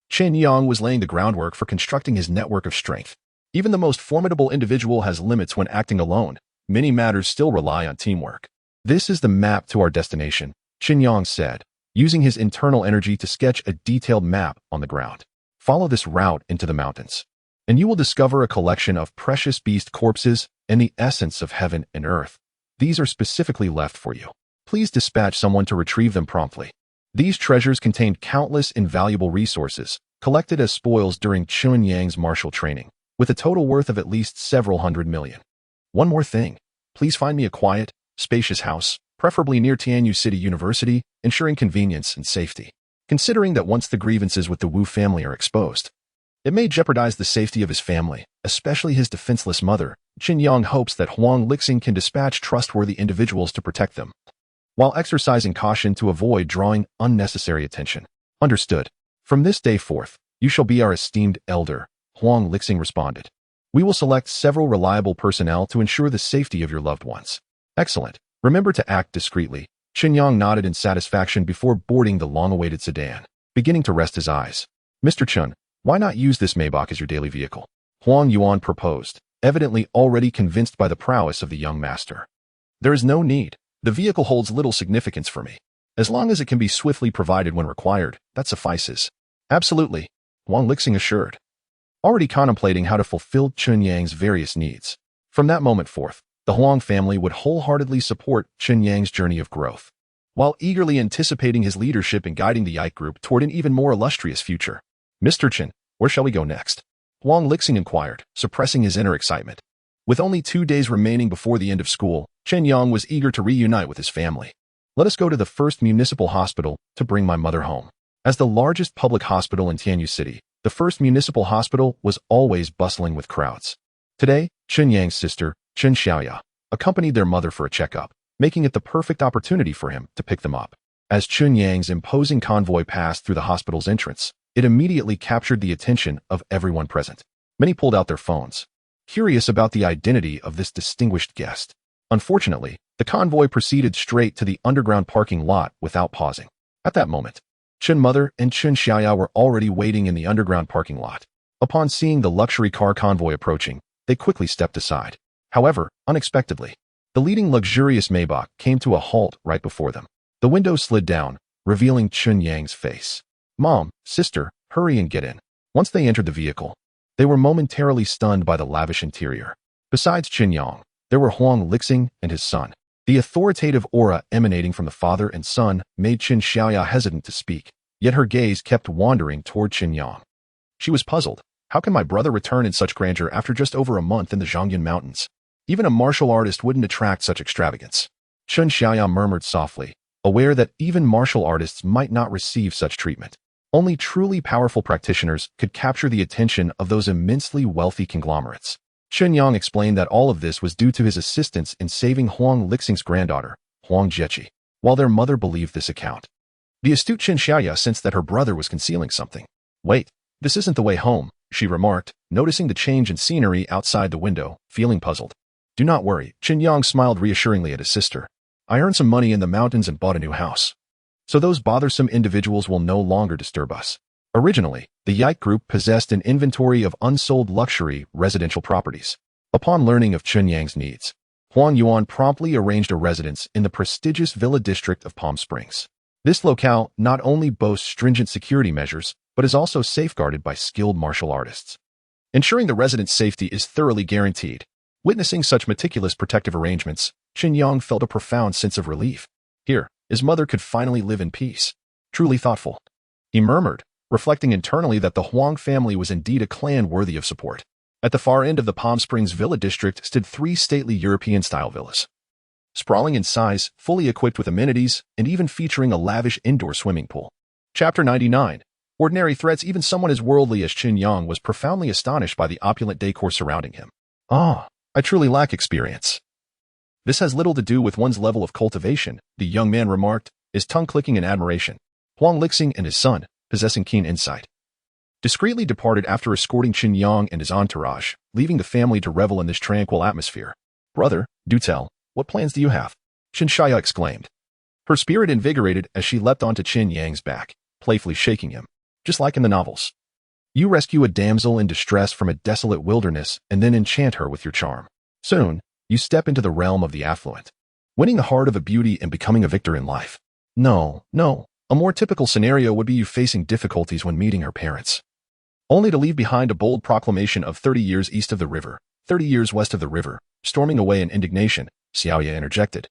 Chen Yang was laying the groundwork for constructing his network of strength. Even the most formidable individual has limits when acting alone. Many matters still rely on teamwork. This is the map to our destination, Chen Yang said, using his internal energy to sketch a detailed map on the ground. Follow this route into the mountains, and you will discover a collection of precious beast corpses and the essence of heaven and earth. These are specifically left for you. Please dispatch someone to retrieve them promptly. These treasures contained countless invaluable resources, collected as spoils during Chen Yang's martial training, with a total worth of at least several hundred million. One more thing. Please find me a quiet, spacious house, preferably near Tianyu City University, ensuring convenience and safety. Considering that once the grievances with the Wu family are exposed, it may jeopardize the safety of his family, especially his defenseless mother. Chen Yang hopes that Huang Lixing can dispatch trustworthy individuals to protect them, while exercising caution to avoid drawing unnecessary attention. Understood. From this day forth, you shall be our esteemed elder, Huang Lixing responded. We will select several reliable personnel to ensure the safety of your loved ones. Excellent. Remember to act discreetly. Chen Yang nodded in satisfaction before boarding the long-awaited sedan, beginning to rest his eyes. Mr. Chen, why not use this Maybach as your daily vehicle? Huang Yuan proposed, evidently already convinced by the prowess of the young master. There is no need. The vehicle holds little significance for me. As long as it can be swiftly provided when required, that suffices. Absolutely, Huang Lixing assured, already contemplating how to fulfill Chen Yang's various needs. From that moment forth, the Huang family would wholeheartedly support Chen Yang's journey of growth, while eagerly anticipating his leadership in guiding the Yike Group toward an even more illustrious future. Mr. Chen, where shall we go next? Huang Lixing inquired, suppressing his inner excitement. With only 2 days remaining before the end of school, Chen Yang was eager to reunite with his family. Let us go to the first municipal hospital to bring my mother home. As the largest public hospital in Tianyu City, the first municipal hospital was always bustling with crowds. Today, Chen Yang's sister, Chen Xiaoya, accompanied their mother for a checkup, making it the perfect opportunity for him to pick them up. As Chen Yang's imposing convoy passed through the hospital's entrance, it immediately captured the attention of everyone present. Many pulled out their phones, curious about the identity of this distinguished guest. Unfortunately, the convoy proceeded straight to the underground parking lot without pausing. At that moment, Chen Mother and Chen Xiaoya were already waiting in the underground parking lot. Upon seeing the luxury car convoy approaching, they quickly stepped aside. However, unexpectedly, the leading luxurious Maybach came to a halt right before them. The window slid down, revealing Chen Yang's face. Mom, sister, hurry and get in. Once they entered the vehicle, they were momentarily stunned by the lavish interior. Besides Chen Yang, there were Huang Lixing and his son. The authoritative aura emanating from the father and son made Chen Xiaoya hesitant to speak, yet her gaze kept wandering toward Chen Yang. She was puzzled. How can my brother return in such grandeur after just over a month in the Zhongyan Mountains? Even a martial artist wouldn't attract such extravagance. Chen Xiaoya murmured softly, aware that even martial artists might not receive such treatment. Only truly powerful practitioners could capture the attention of those immensely wealthy conglomerates. Chen Yang explained that all of this was due to his assistance in saving Huang Lixing's granddaughter, Huang Jieqi, while their mother believed this account. The astute Chen Xiaoya sensed that her brother was concealing something. Wait, this isn't the way home, she remarked, noticing the change in scenery outside the window, feeling puzzled. Do not worry, Chen Yang smiled reassuringly at his sister. I earned some money in the mountains and bought a new house. So those bothersome individuals will no longer disturb us. Originally, the Yike Group possessed an inventory of unsold luxury residential properties. Upon learning of Chen Yang's needs, Huang Yuan promptly arranged a residence in the prestigious Villa District of Palm Springs. This locale not only boasts stringent security measures, but is also safeguarded by skilled martial artists, ensuring the resident's safety is thoroughly guaranteed. Witnessing such meticulous protective arrangements, Chen Yang felt a profound sense of relief. Here, his mother could finally live in peace. Truly thoughtful, he murmured, reflecting internally that the Huang family was indeed a clan worthy of support. At the far end of the Palm Springs Villa District stood 3 stately European-style villas. Sprawling in size, fully equipped with amenities, and even featuring a lavish indoor swimming pool. Chapter 99. Ordinary threats. Even someone as worldly as Chen Yang was profoundly astonished by the opulent decor surrounding him. Ah, I truly lack experience. This has little to do with one's level of cultivation, the young man remarked, his tongue clicking in admiration. Dog Licking and his son, possessing keen insight, discreetly departed after escorting Chen Yang and his entourage, leaving the family to revel in this tranquil atmosphere. Brother, do tell, what plans do you have? Chen Shaya exclaimed. Her spirit invigorated as she leapt onto Chen Yang's back, playfully shaking him. Just like in the novels. You rescue a damsel in distress from a desolate wilderness and then enchant her with your charm. Soon, you step into the realm of the affluent, winning the heart of a beauty and becoming a victor in life. No. A more typical scenario would be you facing difficulties when meeting her parents, only to leave behind a bold proclamation of 30 years east of the river, 30 years west of the river. Storming away in indignation, Xiaoya interjected,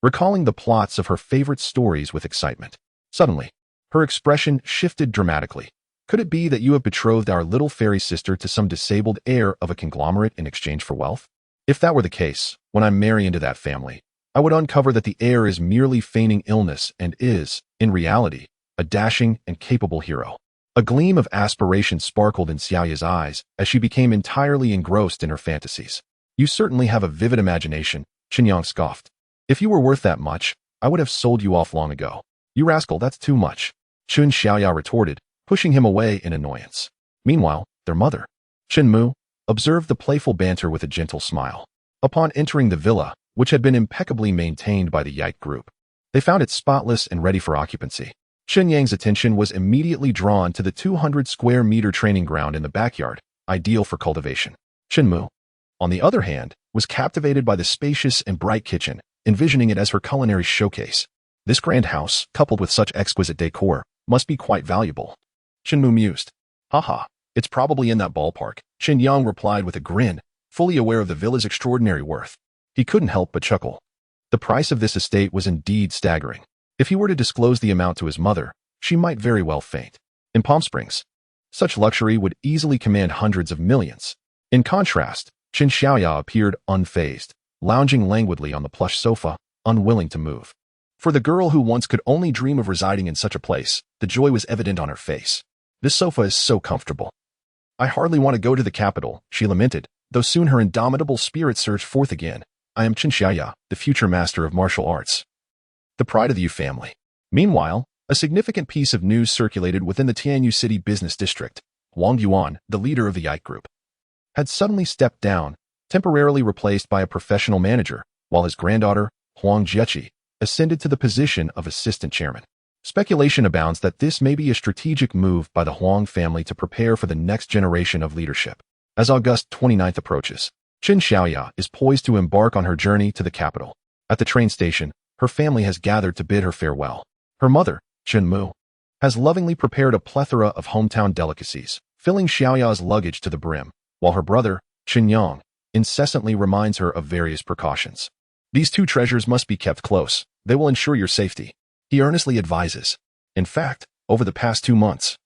recalling the plots of her favorite stories with excitement. Suddenly, her expression shifted dramatically. Could it be that you have betrothed our little fairy sister to some disabled heir of a conglomerate in exchange for wealth? If that were the case, when I marry into that family, I would uncover that the heir is merely feigning illness and is, in reality, a dashing and capable hero. A gleam of aspiration sparkled in Xiaoya's eyes as she became entirely engrossed in her fantasies. You certainly have a vivid imagination, Chen Yang scoffed. If you were worth that much, I would have sold you off long ago. You rascal, that's too much, Chen Xiaoya retorted, pushing him away in annoyance. Meanwhile, their mother, Chen Mu, observed the playful banter with a gentle smile. Upon entering the villa, which had been impeccably maintained by the Yike Group, they found it spotless and ready for occupancy. Chen Yang's attention was immediately drawn to the 200-square-meter training ground in the backyard, ideal for cultivation. Chen Mu, on the other hand, was captivated by the spacious and bright kitchen, envisioning it as her culinary showcase. This grand house, coupled with such exquisite decor, must be quite valuable. Chen Mu mused. Haha, it's probably in that ballpark, Chen Yang replied with a grin, fully aware of the villa's extraordinary worth. He couldn't help but chuckle. The price of this estate was indeed staggering. If he were to disclose the amount to his mother, she might very well faint. In Palm Springs, such luxury would easily command hundreds of millions. In contrast, Chen Xiaoya appeared unfazed, lounging languidly on the plush sofa, unwilling to move. For the girl who once could only dream of residing in such a place, the joy was evident on her face. This sofa is so comfortable. I hardly want to go to the capital, she lamented, though soon her indomitable spirit surged forth again. I am Chen Xiaoya, the future master of martial arts, the pride of the Yu family. Meanwhile, a significant piece of news circulated within the Tianyu City business district. Huang Yuan, the leader of the Yike Group, had suddenly stepped down, temporarily replaced by a professional manager, while his granddaughter, Huang Jiechi, ascended to the position of assistant chairman. Speculation abounds that this may be a strategic move by the Huang family to prepare for the next generation of leadership. As August 29th approaches, Chen Xiaoya is poised to embark on her journey to the capital. At the train station, her family has gathered to bid her farewell. Her mother, Chen Mu, has lovingly prepared a plethora of hometown delicacies, filling Xiaoya's luggage to the brim, while her brother, Chen Yang, incessantly reminds her of various precautions. These two treasures must be kept close. They will ensure your safety, he earnestly advises. In fact, over the past 2 months,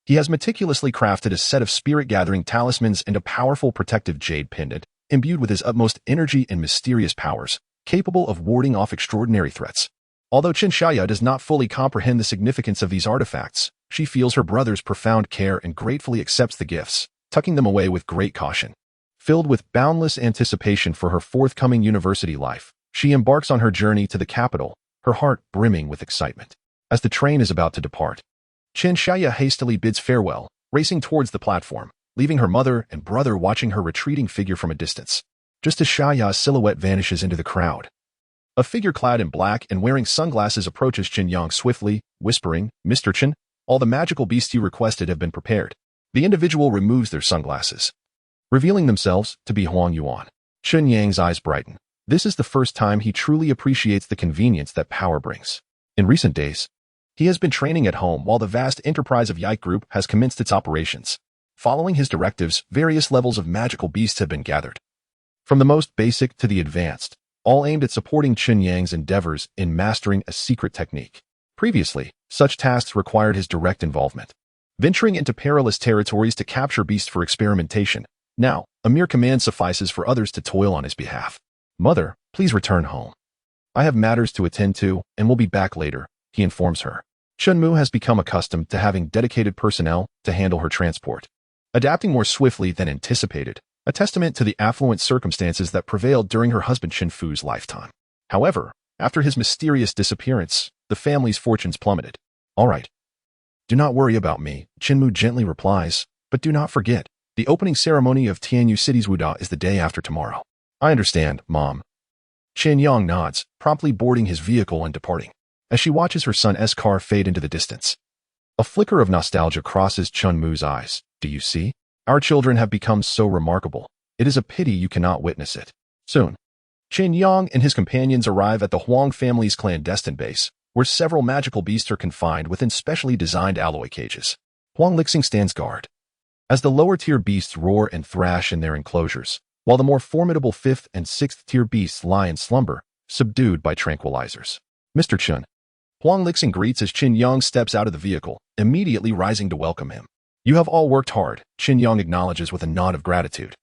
he has meticulously crafted a set of spirit-gathering talismans and a powerful protective jade pendant, imbued with his utmost energy and mysterious powers, capable of warding off extraordinary threats. Although Chen Xiaoya does not fully comprehend the significance of these artifacts, she feels her brother's profound care and gratefully accepts the gifts, tucking them away with great caution. Filled with boundless anticipation for her forthcoming university life, she embarks on her journey to the capital, her heart brimming with excitement. As the train is about to depart, Chen Xiaoya hastily bids farewell, racing towards the platform, leaving her mother and brother watching her retreating figure from a distance. Just as Xiaoya's silhouette vanishes into the crowd, A figure clad in black and wearing sunglasses approaches Chen Yang swiftly, whispering, "Mr. Chen, all the magical beasts you requested have been prepared." The individual removes their sunglasses, revealing themselves to be Huang Yuan. Chen Yang's eyes brighten. This is the first time he truly appreciates the convenience that power brings. In recent days, he has been training at home while the vast enterprise of Yike Group has commenced its operations. Following his directives, various levels of magical beasts have been gathered, from the most basic to the advanced, all aimed at supporting Chen Yang's endeavors in mastering a secret technique. Previously, such tasks required his direct involvement, venturing into perilous territories to capture beasts for experimentation. Now, a mere command suffices for others to toil on his behalf. "Mother, please return home. I have matters to attend to and will be back later," he informs her. Chen Mu has become accustomed to having dedicated personnel to handle her transport, adapting more swiftly than anticipated, a testament to the affluent circumstances that prevailed during her husband Chen Fu's lifetime. However, after his mysterious disappearance, the family's fortunes plummeted. "All right. Do not worry about me," Chen Mu gently replies, "but do not forget, the opening ceremony of Tianyu City's Wuda is the day after tomorrow." "I understand, Mom." Chen Yang nods, promptly boarding his vehicle and departing. As she watches her son's car fade into the distance, a flicker of nostalgia crosses Chen Mu's eyes. "Do you see? Our children have become so remarkable. It is a pity you cannot witness it." Soon, Chen Yang and his companions arrive at the Huang family's clandestine base, where several magical beasts are confined within specially designed alloy cages. Huang Licking stands guard, as the lower-tier beasts roar and thrash in their enclosures, while the more formidable 5th and 6th-tier beasts lie in slumber, subdued by tranquilizers. "Mr. Chen," Huang Licking greets as Chen Yang steps out of the vehicle, immediately rising to welcome him. "You have all worked hard," Chen Yang acknowledges with a nod of gratitude,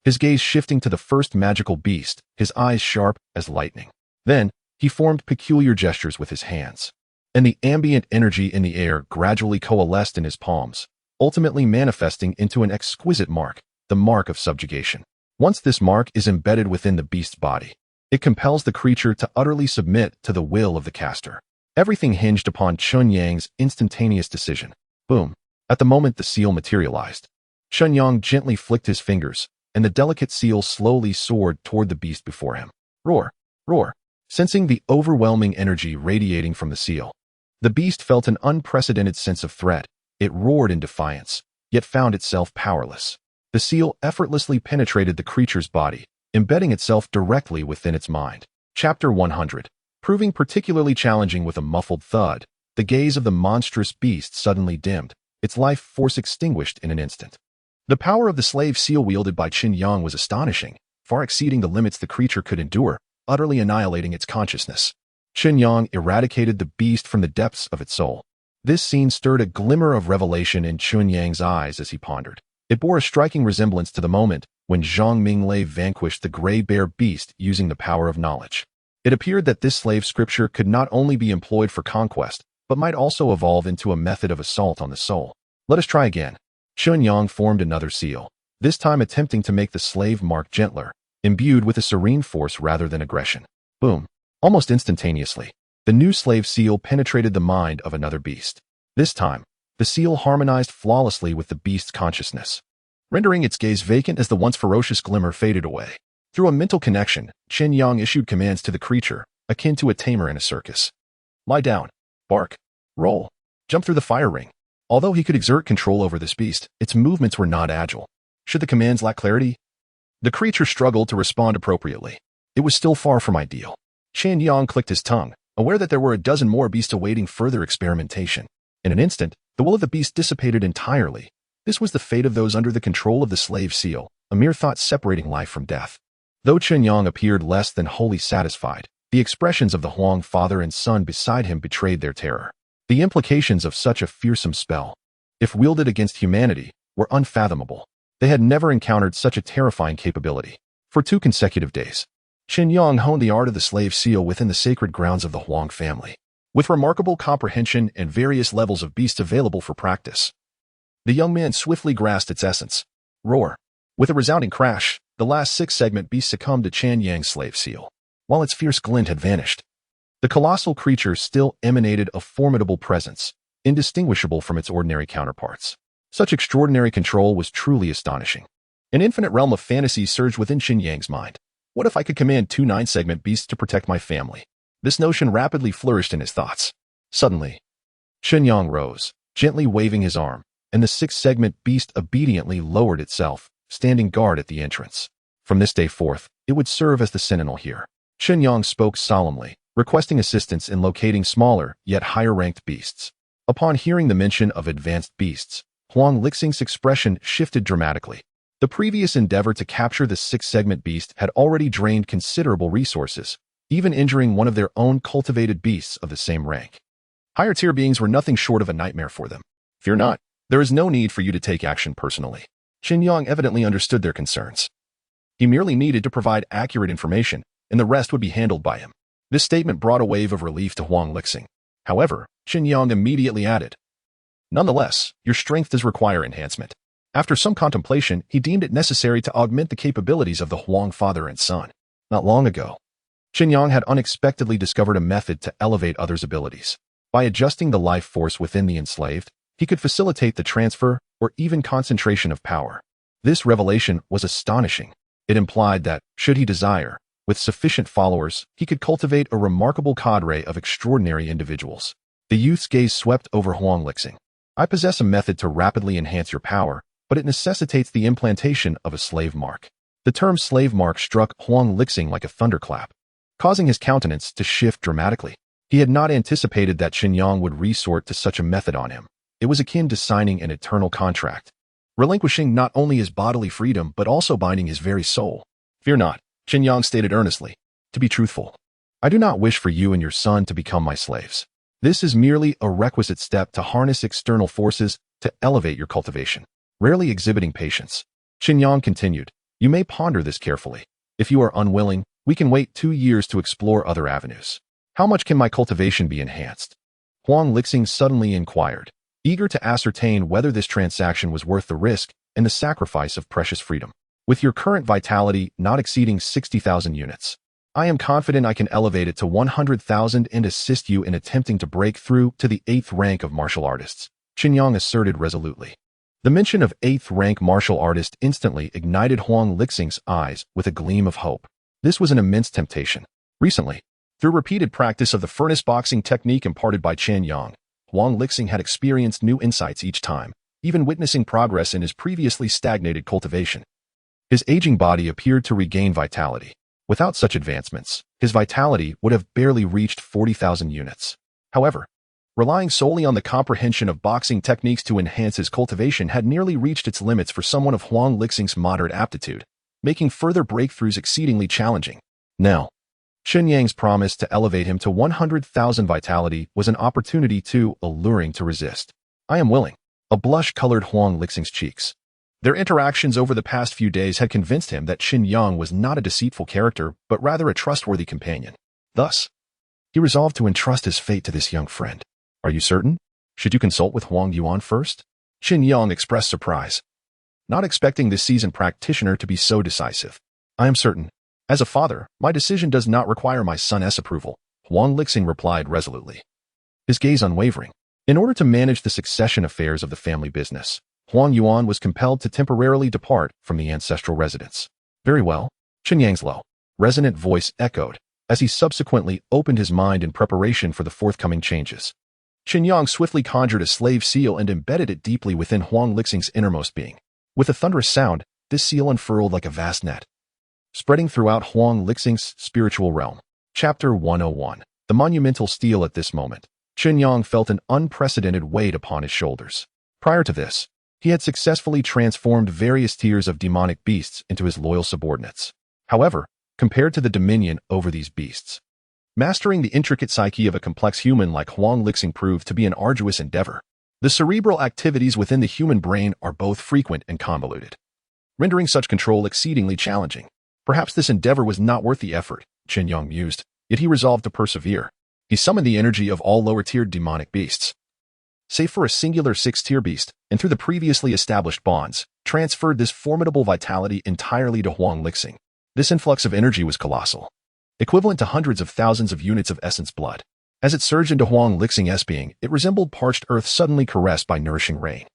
his gaze shifting to the first magical beast, his eyes sharp as lightning. Then, he formed peculiar gestures with his hands, and the ambient energy in the air gradually coalesced in his palms, ultimately manifesting into an exquisite mark, the mark of subjugation. Once this mark is embedded within the beast's body, it compels the creature to utterly submit to the will of the caster. Everything hinged upon Chen Yang's instantaneous decision. Boom. At the moment the seal materialized, Chen Yang gently flicked his fingers, and the delicate seal slowly soared toward the beast before him. Roar! Roar! Sensing the overwhelming energy radiating from the seal, the beast felt an unprecedented sense of threat. It roared in defiance, yet found itself powerless. The seal effortlessly penetrated the creature's body, embedding itself directly within its mind. Chapter 100. Proving particularly challenging with a muffled thud, the gaze of the monstrous beast suddenly dimmed, its life force extinguished in an instant. The power of the slave seal wielded by Chen Yang was astonishing, far exceeding the limits the creature could endure, utterly annihilating its consciousness. Chen Yang eradicated the beast from the depths of its soul. This scene stirred a glimmer of revelation in Chen Yang's eyes as he pondered. It bore a striking resemblance to the moment when Zhang Minglei vanquished the gray bear beast using the power of knowledge. It appeared that this slave scripture could not only be employed for conquest, but might also evolve into a method of assault on the soul. "Let us try again." Chen Yang formed another seal, this time attempting to make the slave mark gentler, imbued with a serene force rather than aggression. Boom. Almost instantaneously, the new slave seal penetrated the mind of another beast. This time, the seal harmonized flawlessly with the beast's consciousness, rendering its gaze vacant as the once ferocious glimmer faded away. Through a mental connection, Chen Yang issued commands to the creature, akin to a tamer in a circus. "Lie down, bark, roll, jump through the fire ring." Although he could exert control over this beast, its movements were not agile. Should the commands lack clarity? The creature struggled to respond appropriately. It was still far from ideal. Chen Yang clicked his tongue, aware that there were a dozen more beasts awaiting further experimentation. In an instant, the will of the beast dissipated entirely. This was the fate of those under the control of the slave seal, a mere thought separating life from death. Though Chen Yang appeared less than wholly satisfied, the expressions of the Huang father and son beside him betrayed their terror. The implications of such a fearsome spell, if wielded against humanity, were unfathomable. They had never encountered such a terrifying capability. For 2 consecutive days, Chen Yang honed the art of the slave seal within the sacred grounds of the Huang family, with remarkable comprehension and various levels of beasts available for practice. The young man swiftly grasped its essence. Roar. With a resounding crash, the last 6 segment beast succumbed to Chen Yang's slave seal, while its fierce glint had vanished. The colossal creature still emanated a formidable presence, indistinguishable from its ordinary counterparts. Such extraordinary control was truly astonishing. An infinite realm of fantasy surged within Chen Yang's mind. What if I could command two 9-segment beasts to protect my family? This notion rapidly flourished in his thoughts. Suddenly, Chen Yang rose, gently waving his arm, and the 6-segment beast obediently lowered itself, standing guard at the entrance. From this day forth, it would serve as the sentinel here. Chen Yang spoke solemnly, requesting assistance in locating smaller, yet higher-ranked beasts. Upon hearing the mention of advanced beasts, Huang Lixing's expression shifted dramatically. The previous endeavor to capture the 6-segment beast had already drained considerable resources, even injuring one of their own cultivated beasts of the same rank. Higher-tier beings were nothing short of a nightmare for them. Fear not, there is no need for you to take action personally. Chen Yang evidently understood their concerns. He merely needed to provide accurate information, and the rest would be handled by him. This statement brought a wave of relief to Huang Lixing. However, Chen Yang immediately added, "Nonetheless, your strength does require enhancement." After some contemplation, he deemed it necessary to augment the capabilities of the Huang father and son. Not long ago, Chen Yang had unexpectedly discovered a method to elevate others' abilities. By adjusting the life force within the enslaved, he could facilitate the transfer or even concentration of power. This revelation was astonishing. It implied that, should he desire, with sufficient followers, he could cultivate a remarkable cadre of extraordinary individuals. The youth's gaze swept over Huang Lixing. "I possess a method to rapidly enhance your power, but it necessitates the implantation of a slave mark." The term slave mark struck Huang Lixing like a thunderclap, causing his countenance to shift dramatically. He had not anticipated that Chen Yang would resort to such a method on him. It was akin to signing an eternal contract, relinquishing not only his bodily freedom but also binding his very soul. "Fear not," Chen Yang stated earnestly. "To be truthful, I do not wish for you and your son to become my slaves. This is merely a requisite step to harness external forces to elevate your cultivation." Rarely exhibiting patience, Chen Yang continued, "You may ponder this carefully. If you are unwilling, we can wait 2 years to explore other avenues. How much can my cultivation be enhanced?" Huang Lixing suddenly inquired, eager to ascertain whether this transaction was worth the risk and the sacrifice of precious freedom. "With your current vitality not exceeding 60,000 units, I am confident I can elevate it to 100,000 and assist you in attempting to break through to the 8th rank of martial artists," Chen Yang asserted resolutely. The mention of 8th rank martial artist instantly ignited Huang Lixing's eyes with a gleam of hope. This was an immense temptation. Recently, through repeated practice of the furnace boxing technique imparted by Chen Yang, Huang Lixing had experienced new insights each time, even witnessing progress in his previously stagnated cultivation. His aging body appeared to regain vitality. Without such advancements, his vitality would have barely reached 40,000 units. However, relying solely on the comprehension of boxing techniques to enhance his cultivation had nearly reached its limits for someone of Huang Lixing's moderate aptitude, making further breakthroughs exceedingly challenging. Now, Chen Yang's promise to elevate him to 100,000 vitality was an opportunity too alluring to resist. "I am willing." A blush colored Huang Lixing's cheeks. Their interactions over the past few days had convinced him that Chen Yang was not a deceitful character, but rather a trustworthy companion. Thus, he resolved to entrust his fate to this young friend. "Are you certain? Should you consult with Huang Yuan first?" Chen Yang expressed surprise, not expecting this seasoned practitioner to be so decisive. "I am certain. As a father, my decision does not require my son's approval," Huang Lixing replied resolutely, his gaze unwavering. In order to manage the succession affairs of the family business, Huang Yuan was compelled to temporarily depart from the ancestral residence. "Very well," Chen Yang's low, resonant voice echoed, as he subsequently opened his mind in preparation for the forthcoming changes. Chen Yang swiftly conjured a slave seal and embedded it deeply within Huang Lixing's innermost being. With a thunderous sound, this seal unfurled like a vast net, spreading throughout Huang Lixing's spiritual realm. Chapter 101. The monumental steel. At this moment, Chen Yang felt an unprecedented weight upon his shoulders. Prior to this, he had successfully transformed various tiers of demonic beasts into his loyal subordinates. However, compared to the dominion over these beasts, mastering the intricate psyche of a complex human like Huang Lixing proved to be an arduous endeavor. The cerebral activities within the human brain are both frequent and convoluted, rendering such control exceedingly challenging. Perhaps this endeavor was not worth the effort, Chen Yang mused, yet he resolved to persevere. He summoned the energy of all lower-tiered demonic beasts, save for a singular 6th-tier beast, and through the previously established bonds, transferred this formidable vitality entirely to Huang Lixing. This influx of energy was colossal, equivalent to hundreds of thousands of units of essence blood. As it surged into Huang Lixing's being, it resembled parched earth suddenly caressed by nourishing rain,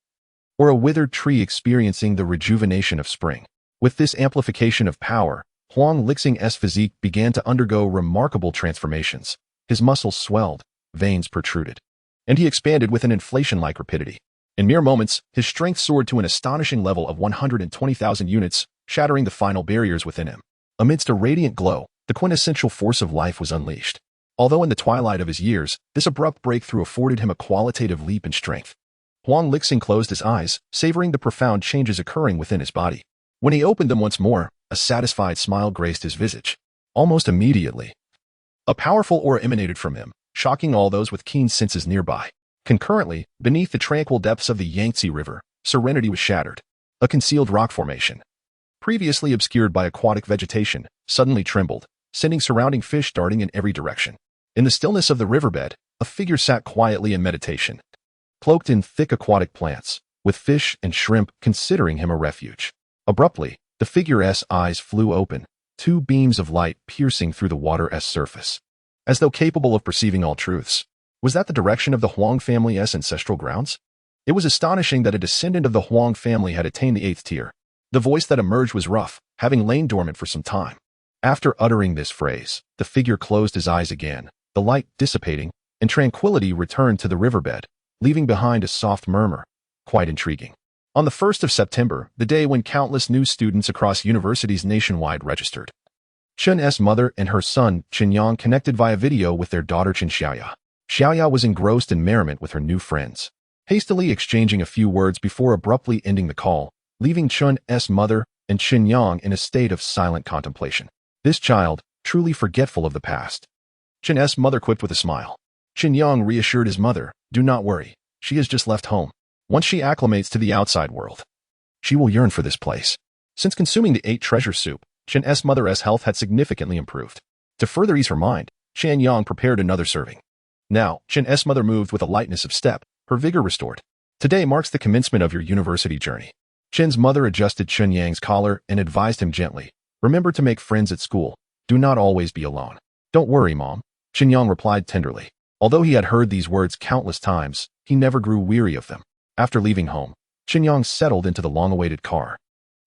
or a withered tree experiencing the rejuvenation of spring. With this amplification of power, Huang Lixing's physique began to undergo remarkable transformations. His muscles swelled, veins protruded, and he expanded with an inflation-like rapidity. In mere moments, his strength soared to an astonishing level of 120,000 units, shattering the final barriers within him. Amidst a radiant glow, the quintessential force of life was unleashed. Although in the twilight of his years, this abrupt breakthrough afforded him a qualitative leap in strength. Huang Lixing closed his eyes, savoring the profound changes occurring within his body. When he opened them once more, a satisfied smile graced his visage. Almost immediately, a powerful aura emanated from him, shocking all those with keen senses nearby. Concurrently, beneath the tranquil depths of the Yangtze River, serenity was shattered. A concealed rock formation, previously obscured by aquatic vegetation, suddenly trembled, sending surrounding fish darting in every direction. In the stillness of the riverbed, a figure sat quietly in meditation, cloaked in thick aquatic plants, with fish and shrimp considering him a refuge. Abruptly, the figure's eyes flew open, two beams of light piercing through the water's surface, as though capable of perceiving all truths. Was that the direction of the Huang family's ancestral grounds? It was astonishing that a descendant of the Huang family had attained the 8th tier. The voice that emerged was rough, having lain dormant for some time. After uttering this phrase, the figure closed his eyes again, the light dissipating, and tranquility returned to the riverbed, leaving behind a soft murmur. Quite intriguing. On the 1st of September, the day when countless new students across universities nationwide registered, Chen's mother and her son, Chen Yang, connected via video with their daughter Chen Xiaoya. Xiaoya was engrossed in merriment with her new friends, hastily exchanging a few words before abruptly ending the call, leaving Chen's mother and Chen Yang in a state of silent contemplation. This child, truly forgetful of the past. Chen's mother quipped with a smile. Chen Yang reassured his mother, "Do not worry, she has just left home. Once she acclimates to the outside world, she will yearn for this place." Since consuming the 8 treasure soup, Chen's mother's health had significantly improved. To further ease her mind, Chen Yang prepared another serving. Now, Chen's mother moved with a lightness of step, her vigor restored. "Today marks the commencement of your university journey." Chen's mother adjusted Chen Yang's collar and advised him gently, "Remember to make friends at school. Do not always be alone." "Don't worry, Mom," Chen Yang replied tenderly. Although he had heard these words countless times, he never grew weary of them. After leaving home, Chen Yang settled into the long-awaited car,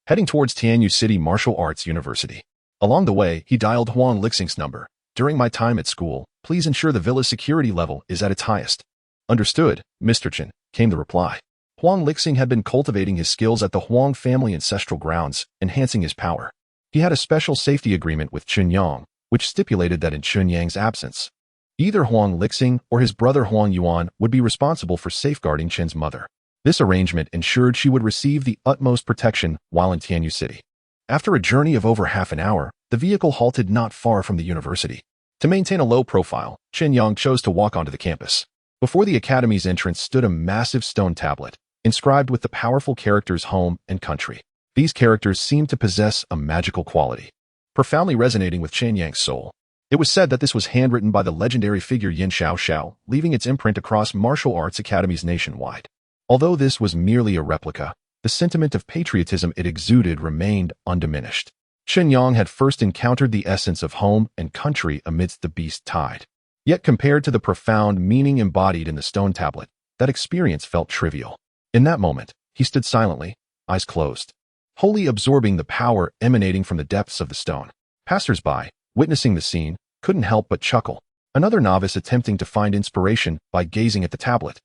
heading towards Tianyu City Martial Arts University. Along the way, he dialed Huang Lixing's number. "During my time at school, please ensure the villa's security level is at its highest." "Understood, Mr. Chen," came the reply. Huang Lixing had been cultivating his skills at the Huang family ancestral grounds, enhancing his power. He had a special safety agreement with Chen Yang, which stipulated that in Chen Yang's absence, either Huang Lixing or his brother Huang Yuan would be responsible for safeguarding Chen's mother. This arrangement ensured she would receive the utmost protection while in Tianyu City. After a journey of over half an hour, the vehicle halted not far from the university. To maintain a low profile, Chen Yang chose to walk onto the campus. Before the academy's entrance stood a massive stone tablet, inscribed with the powerful characters home and country. These characters seemed to possess a magical quality, profoundly resonating with Chen Yang's soul. It was said that this was handwritten by the legendary figure Yin Xiao, leaving its imprint across martial arts academies nationwide. Although this was merely a replica, the sentiment of patriotism it exuded remained undiminished. Chen Yang had first encountered the essence of home and country amidst the beast tide. Yet compared to the profound meaning embodied in the stone tablet, that experience felt trivial. In that moment, he stood silently, eyes closed, wholly absorbing the power emanating from the depths of the stone. Passers-by, witnessing the scene, couldn't help but chuckle. Another novice attempting to find inspiration by gazing at the tablet.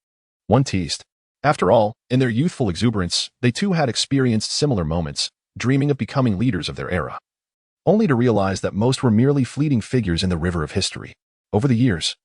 One teased. After all, in their youthful exuberance, they too had experienced similar moments, dreaming of becoming leaders of their era, only to realize that most were merely fleeting figures in the river of history. Over the years,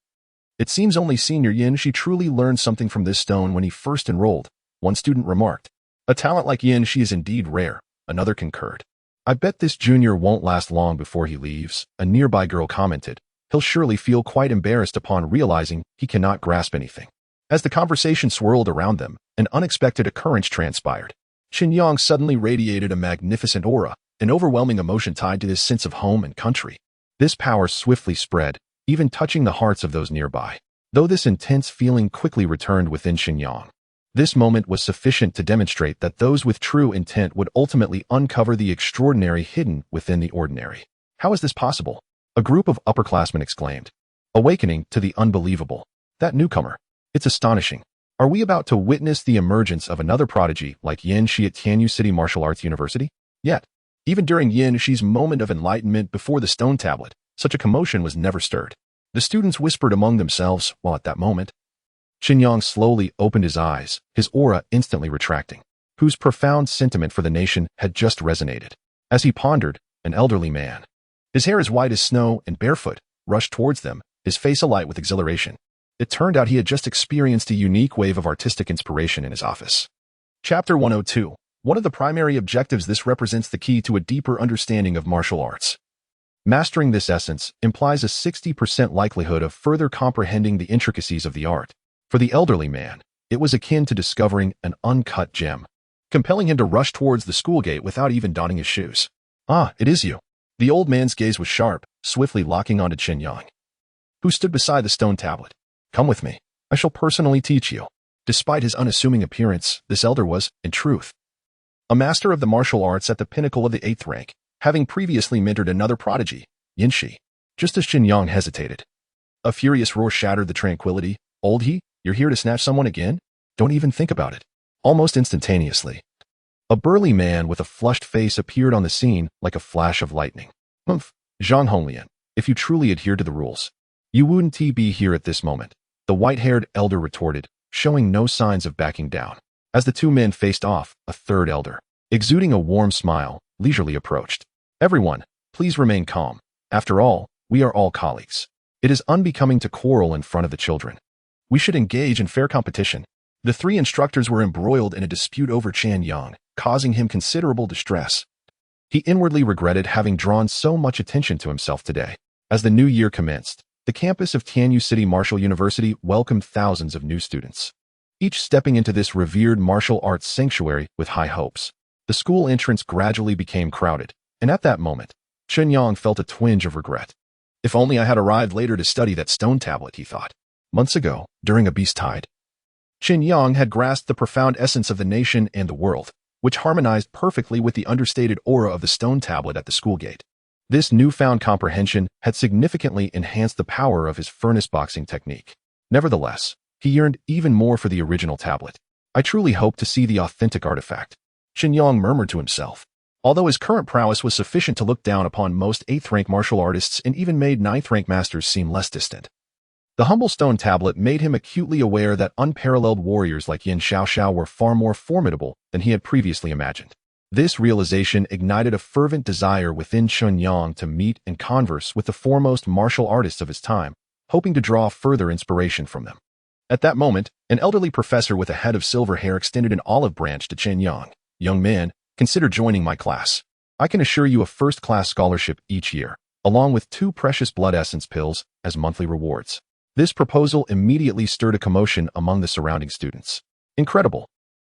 it seems only Senior Yin Shi truly learned something from this stone when he first enrolled, one student remarked. "A talent like Yin Shi is indeed rare," another concurred. "I bet this junior won't last long before he leaves," a nearby girl commented. "He'll surely feel quite embarrassed upon realizing he cannot grasp anything." As the conversation swirled around them, an unexpected occurrence transpired. Chen Yang suddenly radiated a magnificent aura, an overwhelming emotion tied to his sense of home and country. This power swiftly spread, even touching the hearts of those nearby. Though this intense feeling quickly returned within Chen Yang, this moment was sufficient to demonstrate that those with true intent would ultimately uncover the extraordinary hidden within the ordinary. "How is this possible?" a group of upperclassmen exclaimed, awakening to the unbelievable. "That newcomer. It's astonishing. Are we about to witness the emergence of another prodigy like Yin Shi at Tianyu City Martial Arts University?" Yet, Even during Yin Shi's moment of enlightenment before the stone tablet, such a commotion was never stirred. The students whispered among themselves, while at that moment, Chen Yang slowly opened his eyes, his aura instantly retracting, whose profound sentiment for the nation had just resonated. As he pondered, an elderly man, his hair as white as snow and barefoot, rushed towards them, his face alight with exhilaration. It turned out he had just experienced a unique wave of artistic inspiration in his office. Chapter 102. One of the primary objectives. This represents the key to a deeper understanding of martial arts. Mastering this essence implies a 60% likelihood of further comprehending the intricacies of the art. For the elderly man, it was akin to discovering an uncut gem, compelling him to rush towards the school gate without even donning his shoes. "Ah, it is you." The old man's gaze was sharp, swiftly locking onto Chen Yang, who stood beside the stone tablet. "Come with me. I shall personally teach you." Despite his unassuming appearance, this elder was, in truth, a master of the martial arts at the pinnacle of the 8th rank, having previously mentored another prodigy, Yin Shi. Just as Chen Yang hesitated, a furious roar shattered the tranquility. "Old he, you're here to snatch someone again? Don't even think about it." Almost instantaneously, a burly man with a flushed face appeared on the scene like a flash of lightning. "Humph, Zhang Honglian, if you truly adhere to the rules, you wouldn't be here at this moment," the white-haired elder retorted, showing no signs of backing down. As the two men faced off, a third elder, exuding a warm smile, leisurely approached. "Everyone, please remain calm. After all, we are all colleagues. It is unbecoming to quarrel in front of the children. We should engage in fair competition." The three instructors were embroiled in a dispute over Chen Yang, causing him considerable distress. He inwardly regretted having drawn so much attention to himself today. As the new year commenced, the campus of Tianyu City Martial University welcomed thousands of new students, each stepping into this revered martial arts sanctuary with high hopes. The school entrance gradually became crowded, and at that moment, Chen Yang felt a twinge of regret. "If only I had arrived later to study that stone tablet," he thought. Months ago, during a beast tide, Chen Yang had grasped the profound essence of the nation and the world, which harmonized perfectly with the understated aura of the stone tablet at the school gate. This newfound comprehension had significantly enhanced the power of his furnace boxing technique. Nevertheless, he yearned even more for the original tablet. "I truly hope to see the authentic artifact," Chen Yang murmured to himself. Although his current prowess was sufficient to look down upon most 8th-rank martial artists and even made 9th-rank masters seem less distant, the humble stone tablet made him acutely aware that unparalleled warriors like Yin Xiaoxiao were far more formidable than he had previously imagined. This realization ignited a fervent desire within Chen Yang to meet and converse with the foremost martial artists of his time, hoping to draw further inspiration from them. At that moment, an elderly professor with a head of silver hair extended an olive branch to Chen Yang. "Young man, consider joining my class. I can assure you a first-class scholarship each year, along with 2 precious blood essence pills as monthly rewards." This proposal immediately stirred a commotion among the surrounding students. "Incredible.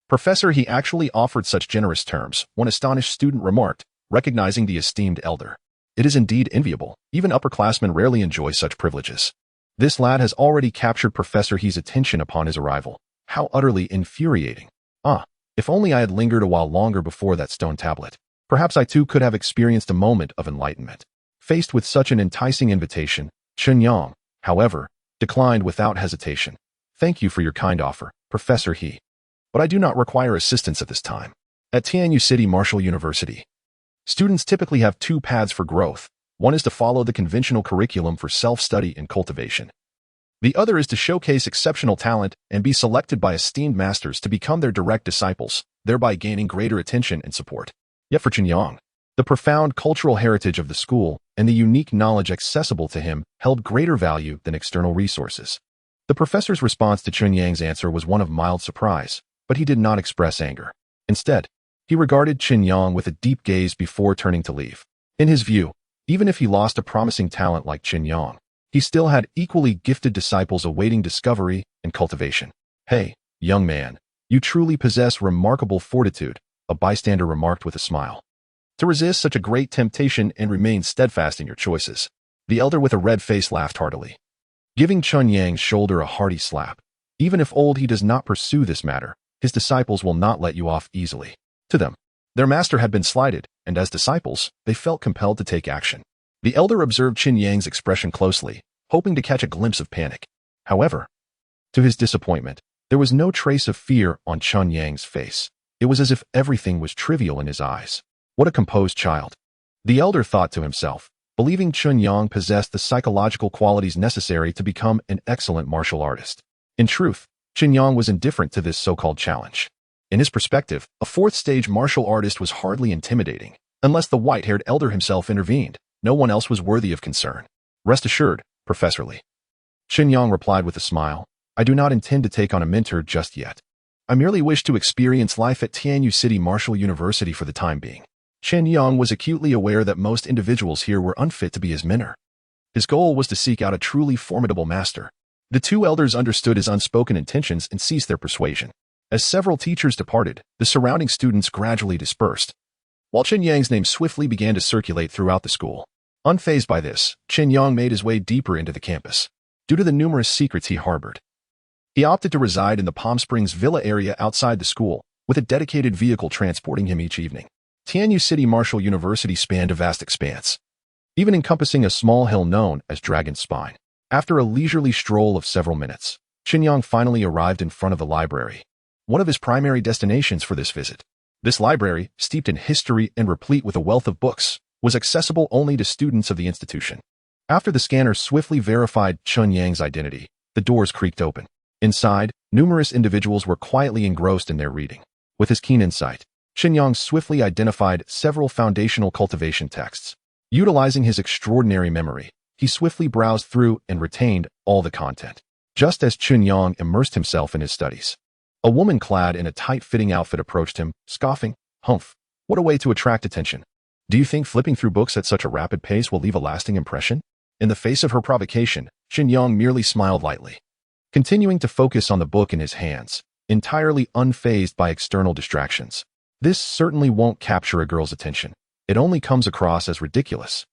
Professor, he actually offered such generous terms," one astonished student remarked, recognizing the esteemed elder. "It is indeed enviable. Even upperclassmen rarely enjoy such privileges." This lad has already captured Professor He's attention upon his arrival. How utterly infuriating. "Ah, if only I had lingered a while longer before that stone tablet. Perhaps I too could have experienced a moment of enlightenment." Faced with such an enticing invitation, Chen Yang, however, declined without hesitation. "Thank you for your kind offer, Professor He, but I do not require assistance at this time." At Tianyu City Martial University, students typically have 2 paths for growth. One is to follow the conventional curriculum for self-study and cultivation. The other is to showcase exceptional talent and be selected by esteemed masters to become their direct disciples, thereby gaining greater attention and support. Yet for Chen Yang, the profound cultural heritage of the school and the unique knowledge accessible to him held greater value than external resources. The professor's response to Chen Yang's answer was one of mild surprise, but he did not express anger. Instead, he regarded Chen Yang with a deep gaze before turning to leave. In his view, even if he lost a promising talent like Chen Yang, he still had equally gifted disciples awaiting discovery and cultivation. "Hey, young man, you truly possess remarkable fortitude," a bystander remarked with a smile. "To resist such a great temptation and remain steadfast in your choices." The elder with a red face laughed heartily, giving Chen Yang's shoulder a hearty slap. "Even if old he does not pursue this matter, his disciples will not let you off easily." To them, their master had been slighted, and as disciples, they felt compelled to take action. The elder observed Chen Yang's expression closely, hoping to catch a glimpse of panic. However, to his disappointment, there was no trace of fear on Chen Yang's face. It was as if everything was trivial in his eyes. What a composed child. The elder thought to himself, believing Chen Yang possessed the psychological qualities necessary to become an excellent martial artist. In truth, Chen Yang was indifferent to this so-called challenge. In his perspective, a fourth-stage martial artist was hardly intimidating. Unless the white-haired elder himself intervened, no one else was worthy of concern. Rest assured, Professor Li. Chen Yang replied with a smile, I do not intend to take on a mentor just yet. I merely wish to experience life at Tianyu City Martial University for the time being. Chen Yang was acutely aware that most individuals here were unfit to be his mentor. His goal was to seek out a truly formidable master. The two elders understood his unspoken intentions and ceased their persuasion. As several teachers departed, the surrounding students gradually dispersed, while Chen Yang's name swiftly began to circulate throughout the school. Unfazed by this, Chen Yang made his way deeper into the campus. Due to the numerous secrets he harbored, he opted to reside in the Palm Springs Villa area outside the school, with a dedicated vehicle transporting him each evening. Tianyu City Martial University spanned a vast expanse, even encompassing a small hill known as Dragon's Spine. After a leisurely stroll of several minutes, Chen Yang finally arrived in front of the library, one of his primary destinations for this visit. This library, steeped in history and replete with a wealth of books, was accessible only to students of the institution. After the scanner swiftly verified Chen Yang's identity, the doors creaked open. Inside, numerous individuals were quietly engrossed in their reading. With his keen insight, Chen Yang swiftly identified several foundational cultivation texts. Utilizing his extraordinary memory, he swiftly browsed through and retained all the content. Just as Chen Yang immersed himself in his studies, a woman clad in a tight-fitting outfit approached him, scoffing, "Humph, what a way to attract attention. Do you think flipping through books at such a rapid pace will leave a lasting impression?" In the face of her provocation, Chen Yang merely smiled lightly, continuing to focus on the book in his hands, entirely unfazed by external distractions. This certainly won't capture a girl's attention. It only comes across as ridiculous,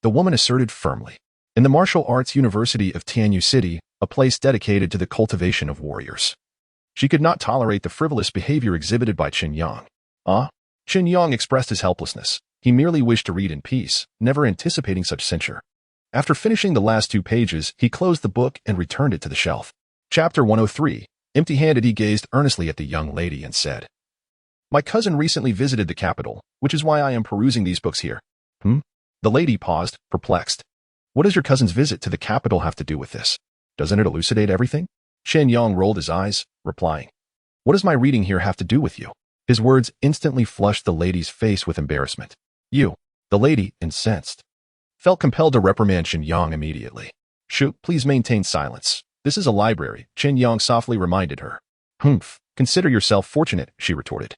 the woman asserted firmly. In the Martial Arts University of Tianyu City, a place dedicated to the cultivation of warriors, she could not tolerate the frivolous behavior exhibited by Chen Yang. Chen Yang expressed his helplessness. He merely wished to read in peace, never anticipating such censure. After finishing the last 2 pages, he closed the book and returned it to the shelf. Chapter 103. Empty-handed, he gazed earnestly at the young lady and said, "My cousin recently visited the capital, which is why I am perusing these books here." The lady paused, perplexed. What does your cousin's visit to the capital have to do with this? Doesn't it elucidate everything? Chen Yang rolled his eyes, replying, "What does my reading here have to do with you?" His words instantly flushed the lady's face with embarrassment. "You," the lady, incensed, felt compelled to reprimand Chen Yang immediately. "Shoo, please maintain silence. This is a library," Chen Yang softly reminded her. Consider yourself fortunate," she retorted,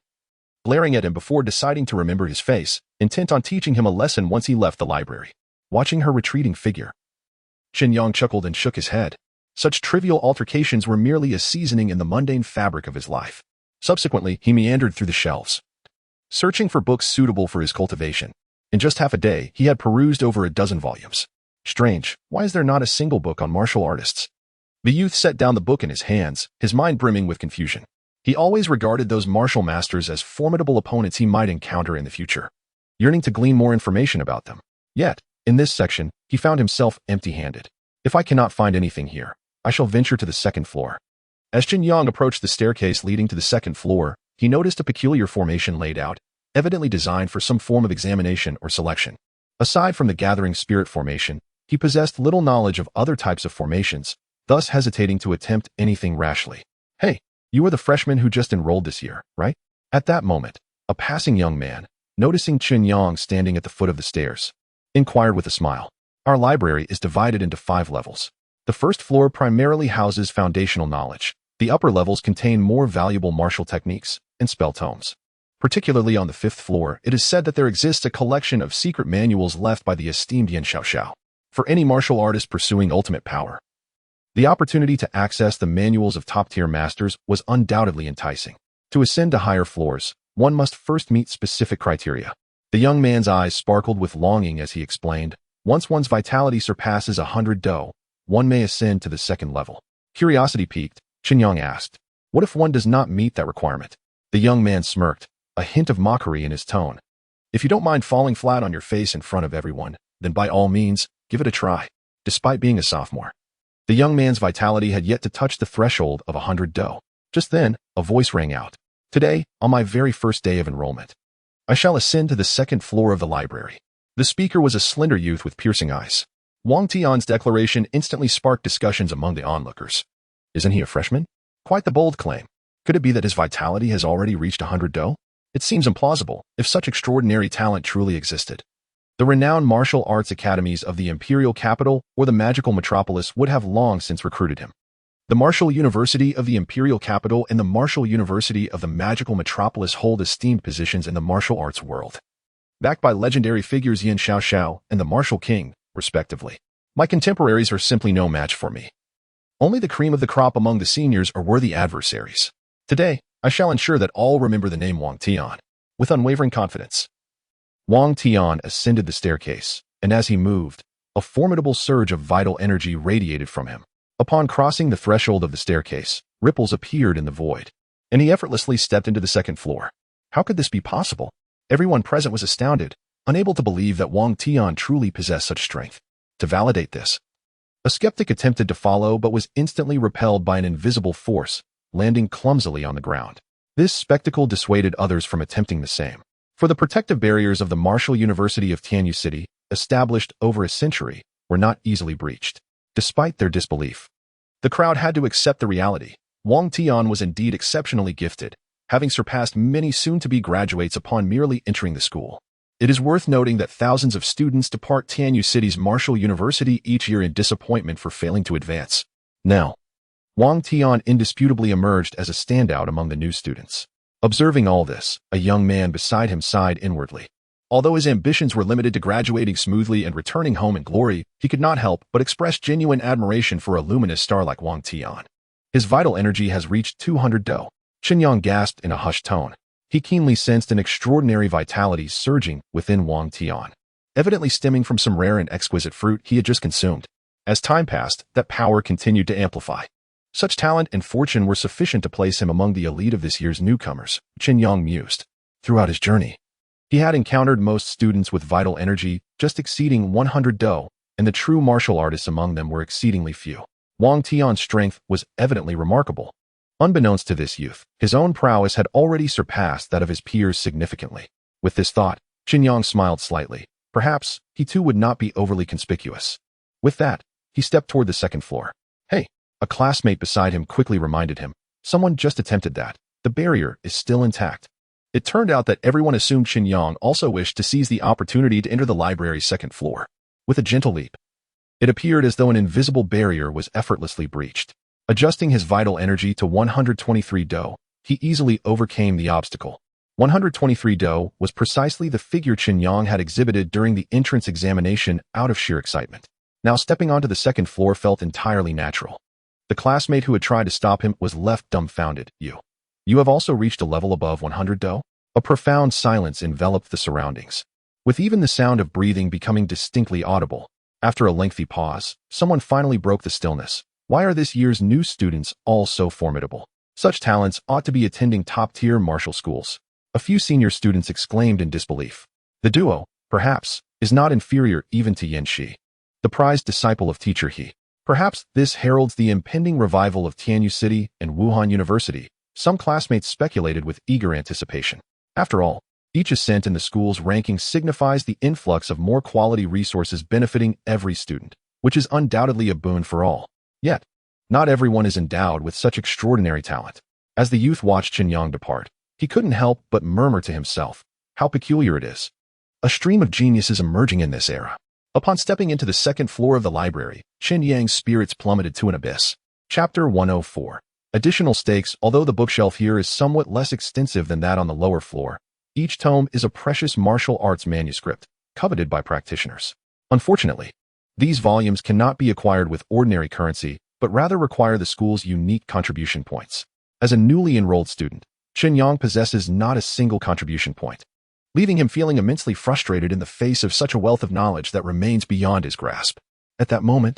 glaring at him before deciding to remember his face, intent on teaching him a lesson once he left the library. Watching her retreating figure, Chen Yang chuckled and shook his head. Such trivial altercations were merely a seasoning in the mundane fabric of his life. Subsequently, he meandered through the shelves, searching for books suitable for his cultivation. In just half a day, he had perused over a dozen volumes. Strange, why is there not a single book on martial artists? The youth set down the book in his hands, his mind brimming with confusion. He always regarded those martial masters as formidable opponents he might encounter in the future, yearning to glean more information about them. Yet, in this section, he found himself empty-handed. If I cannot find anything here, I shall venture to the second floor. As Chen Yang approached the staircase leading to the second floor, he noticed a peculiar formation laid out, evidently designed for some form of examination or selection. Aside from the gathering spirit formation, he possessed little knowledge of other types of formations, thus hesitating to attempt anything rashly. "Hey, you are the freshman who just enrolled this year, right?" At that moment, a passing young man, noticing Chen Yang standing at the foot of the stairs, inquired with a smile. "Our library is divided into 5 levels. The first floor primarily houses foundational knowledge. The upper levels contain more valuable martial techniques and spell tomes. Particularly on the 5th floor, it is said that there exists a collection of secret manuals left by the esteemed Yan Xiaoxiao. For any martial artist pursuing ultimate power, the opportunity to access the manuals of top-tier masters was undoubtedly enticing. To ascend to higher floors, one must first meet specific criteria." The young man's eyes sparkled with longing as he explained, "Once one's vitality surpasses 100 do, one may ascend to the second level." Curiosity piqued, Chen Yang asked, "What if one does not meet that requirement?" The young man smirked, a hint of mockery in his tone. "If you don't mind falling flat on your face in front of everyone, then by all means, give it a try." Despite being a sophomore, the young man's vitality had yet to touch the threshold of 100 do. Just then, a voice rang out. "Today, on my very first day of enrollment, I shall ascend to the second floor of the library. The speaker was a slender youth with piercing eyes. Wang Tian's declaration instantly sparked discussions among the onlookers. Isn't he a freshman? Quite the bold claim. Could it be that his vitality has already reached 100 do? It seems implausible, if such extraordinary talent truly existed. The renowned martial arts academies of the imperial capital or the magical metropolis would have long since recruited him. The Martial University of the imperial capital and the Martial University of the magical metropolis hold esteemed positions in the martial arts world. Backed by legendary figures Yin Xiaoxiao and the Martial King, respectively. My contemporaries are simply no match for me. Only the cream of the crop among the seniors are worthy adversaries. Today, I shall ensure that all remember the name Wang Tian, with unwavering confidence. Wang Tian ascended the staircase, and as he moved, a formidable surge of vital energy radiated from him. Upon crossing the threshold of the staircase, ripples appeared in the void, and he effortlessly stepped into the second floor. How could this be possible? Everyone present was astounded, unable to believe that Wang Tian truly possessed such strength. To validate this, a skeptic attempted to follow but was instantly repelled by an invisible force, landing clumsily on the ground. This spectacle dissuaded others from attempting the same. For the protective barriers of the Martial University of Tianyu City, established over a century, were not easily breached. Despite their disbelief, the crowd had to accept the reality. Wang Tian was indeed exceptionally gifted, having surpassed many soon-to-be graduates upon merely entering the school. It is worth noting that thousands of students depart Tianyu City's Martial University each year in disappointment for failing to advance. Now, Wang Tian indisputably emerged as a standout among the new students. Observing all this, a young man beside him sighed inwardly. Although his ambitions were limited to graduating smoothly and returning home in glory, he could not help but express genuine admiration for a luminous star like Wang Tian. His vital energy has reached 200 do. Chen Yang gasped in a hushed tone. He keenly sensed an extraordinary vitality surging within Wang Tian, evidently stemming from some rare and exquisite fruit he had just consumed. As time passed, that power continued to amplify. Such talent and fortune were sufficient to place him among the elite of this year's newcomers, Chen Yang mused. Throughout his journey, he had encountered most students with vital energy just exceeding 100 do, and the true martial artists among them were exceedingly few. Wang Tian's strength was evidently remarkable. Unbeknownst to this youth, his own prowess had already surpassed that of his peers significantly. With this thought, Chen Yang smiled slightly. Perhaps he too would not be overly conspicuous. With that, he stepped toward the second floor. Hey, a classmate beside him quickly reminded him. Someone just attempted that. The barrier is still intact. It turned out that everyone assumed Chen Yang also wished to seize the opportunity to enter the library's second floor. With a gentle leap, it appeared as though an invisible barrier was effortlessly breached. Adjusting his vital energy to 123 do, he easily overcame the obstacle. 123 do was precisely the figure Chen Yang had exhibited during the entrance examination out of sheer excitement. Now stepping onto the second floor felt entirely natural. The classmate who had tried to stop him was left dumbfounded. You have also reached a level above 100 do? A profound silence enveloped the surroundings, with even the sound of breathing becoming distinctly audible. After a lengthy pause, someone finally broke the stillness. Why are this year's new students all so formidable? Such talents ought to be attending top-tier martial schools. A few senior students exclaimed in disbelief. The duo, perhaps, is not inferior even to Yan Shi, the prized disciple of teacher He. Perhaps this heralds the impending revival of Tianyu City and Wuhan University. Some classmates speculated with eager anticipation. After all, each ascent in the school's ranking signifies the influx of more quality resources benefiting every student, which is undoubtedly a boon for all. Yet, not everyone is endowed with such extraordinary talent. As the youth watched Chen Yang depart, he couldn't help but murmur to himself, how peculiar it is. A stream of genius is emerging in this era. Upon stepping into the second floor of the library, Chen Yang's spirits plummeted to an abyss. Chapter 104. Additional stakes. Although the bookshelf here is somewhat less extensive than that on the lower floor, each tome is a precious martial arts manuscript, coveted by practitioners. Unfortunately, these volumes cannot be acquired with ordinary currency, but rather require the school's unique contribution points. As a newly enrolled student, Chen Yang possesses not a single contribution point, leaving him feeling immensely frustrated in the face of such a wealth of knowledge that remains beyond his grasp. At that moment,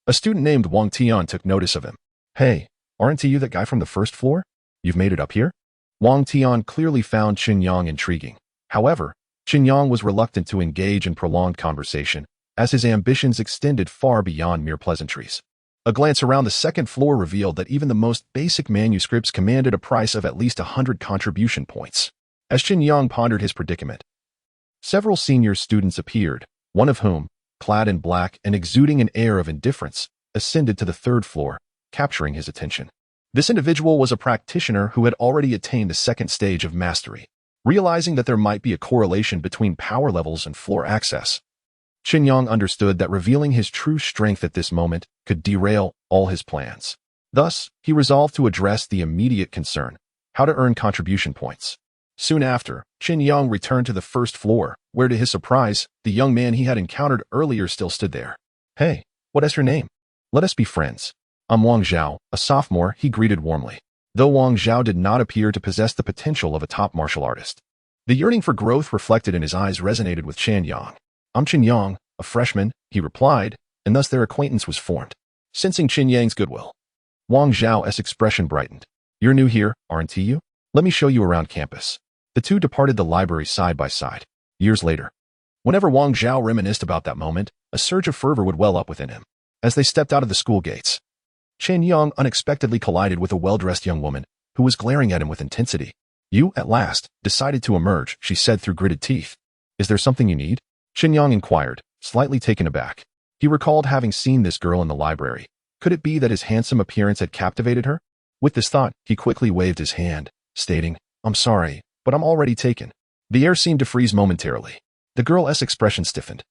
a student named Wang Tian took notice of him. Hey, aren't you that guy from the first floor? You've made it up here? Wang Tian clearly found Chen Yang intriguing. However, Chen Yang was reluctant to engage in prolonged conversation, as his ambitions extended far beyond mere pleasantries. A glance around the second floor revealed that even the most basic manuscripts commanded a price of at least 100 contribution points. As Chen Yang pondered his predicament, several senior students appeared, one of whom, clad in black and exuding an air of indifference, ascended to the third floor, capturing his attention. This individual was a practitioner who had already attained the second stage of mastery. Realizing that there might be a correlation between power levels and floor access, Chen Yang understood that revealing his true strength at this moment could derail all his plans. Thus, he resolved to address the immediate concern: how to earn contribution points. Soon after, Chen Yang returned to the first floor, where to his surprise, the young man he had encountered earlier still stood there. "Hey, what is your name? Let us be friends. I'm Wang Zhao, a sophomore," he greeted warmly. Though Wang Zhao did not appear to possess the potential of a top martial artist, the yearning for growth reflected in his eyes resonated with Chen Yang. "I'm Chen Yang, a freshman," he replied, and thus their acquaintance was formed. Sensing Chen Yang's goodwill, Wang Zhao's expression brightened. "You're new here, aren't you? Let me show you around campus." The two departed the library side by side. Years later, whenever Wang Zhao reminisced about that moment, a surge of fervor would well up within him. As they stepped out of the school gates, Chen Yang unexpectedly collided with a well-dressed young woman who was glaring at him with intensity. "You, at last, decided to emerge," she said through gritted teeth. "Is there something you need?" Chen Yang inquired, slightly taken aback. He recalled having seen this girl in the library. Could it be that his handsome appearance had captivated her? With this thought, he quickly waved his hand, stating, "I'm sorry, but I'm already taken." The air seemed to freeze momentarily. The girl's expression stiffened.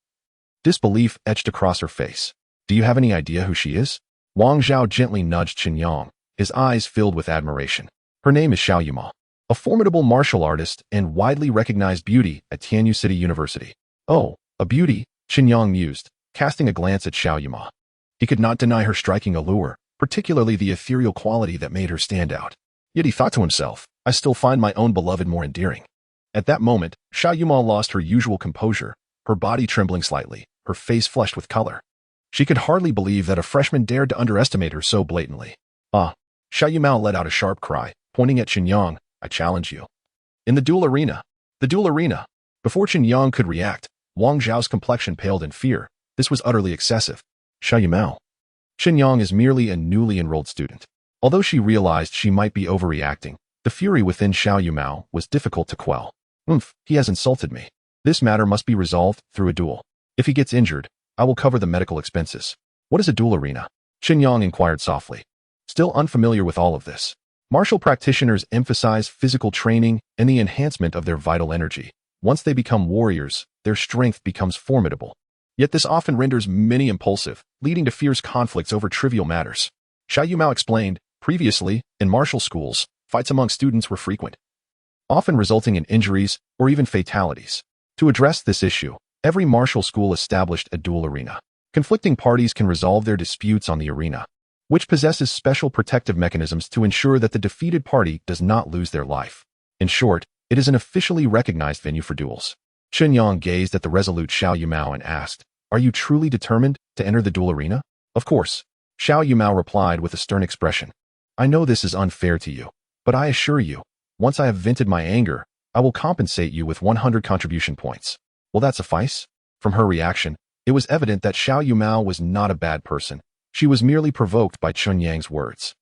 Disbelief etched across her face. "Do you have any idea who she is?" Wang Zhao gently nudged Chen Yang, his eyes filled with admiration. "Her name is Xiao Yuma, a formidable martial artist and widely recognized beauty at Tianyu City University." "Oh, a beauty," Chen Yang mused, casting a glance at Xiao Yuma. He could not deny her striking allure, particularly the ethereal quality that made her stand out. Yet he thought to himself, "I still find my own beloved more endearing." At that moment, Xiao Yuma lost her usual composure, her body trembling slightly, her face flushed with color. She could hardly believe that a freshman dared to underestimate her so blatantly. "Ah!" Xiao Yuma let out a sharp cry, pointing at Chen Yang. "I challenge you." In the duel arena. The duel arena. Before Chen Yang could react, Wang Zhao's complexion paled in fear. This was utterly excessive. "Xiao Yuma. Chen Yang is merely a newly enrolled student." Although she realized she might be overreacting, the fury within Xiao Yuma was difficult to quell. He has insulted me. This matter must be resolved through a duel. If he gets injured, I will cover the medical expenses." "What is a duel arena?" Chen Yang inquired softly. Still unfamiliar with all of this, martial practitioners emphasize physical training and the enhancement of their vital energy. Once they become warriors, their strength becomes formidable. Yet this often renders many impulsive, leading to fierce conflicts over trivial matters. Xiao Yumao explained, previously, in martial schools, fights among students were frequent, often resulting in injuries or even fatalities. To address this issue, every martial school established a duel arena. Conflicting parties can resolve their disputes on the arena, which possesses special protective mechanisms to ensure that the defeated party does not lose their life. In short, it is an officially recognized venue for duels. Chen Yang gazed at the resolute Xiao Yumao and asked, "Are you truly determined to enter the duel arena?" "Of course," Xiao Yumao replied with a stern expression. "I know this is unfair to you, but I assure you, once I have vented my anger, I will compensate you with 100 contribution points." "Will that suffice?" From her reaction, it was evident that Xiao Yumao was not a bad person. She was merely provoked by Chen Yang's words.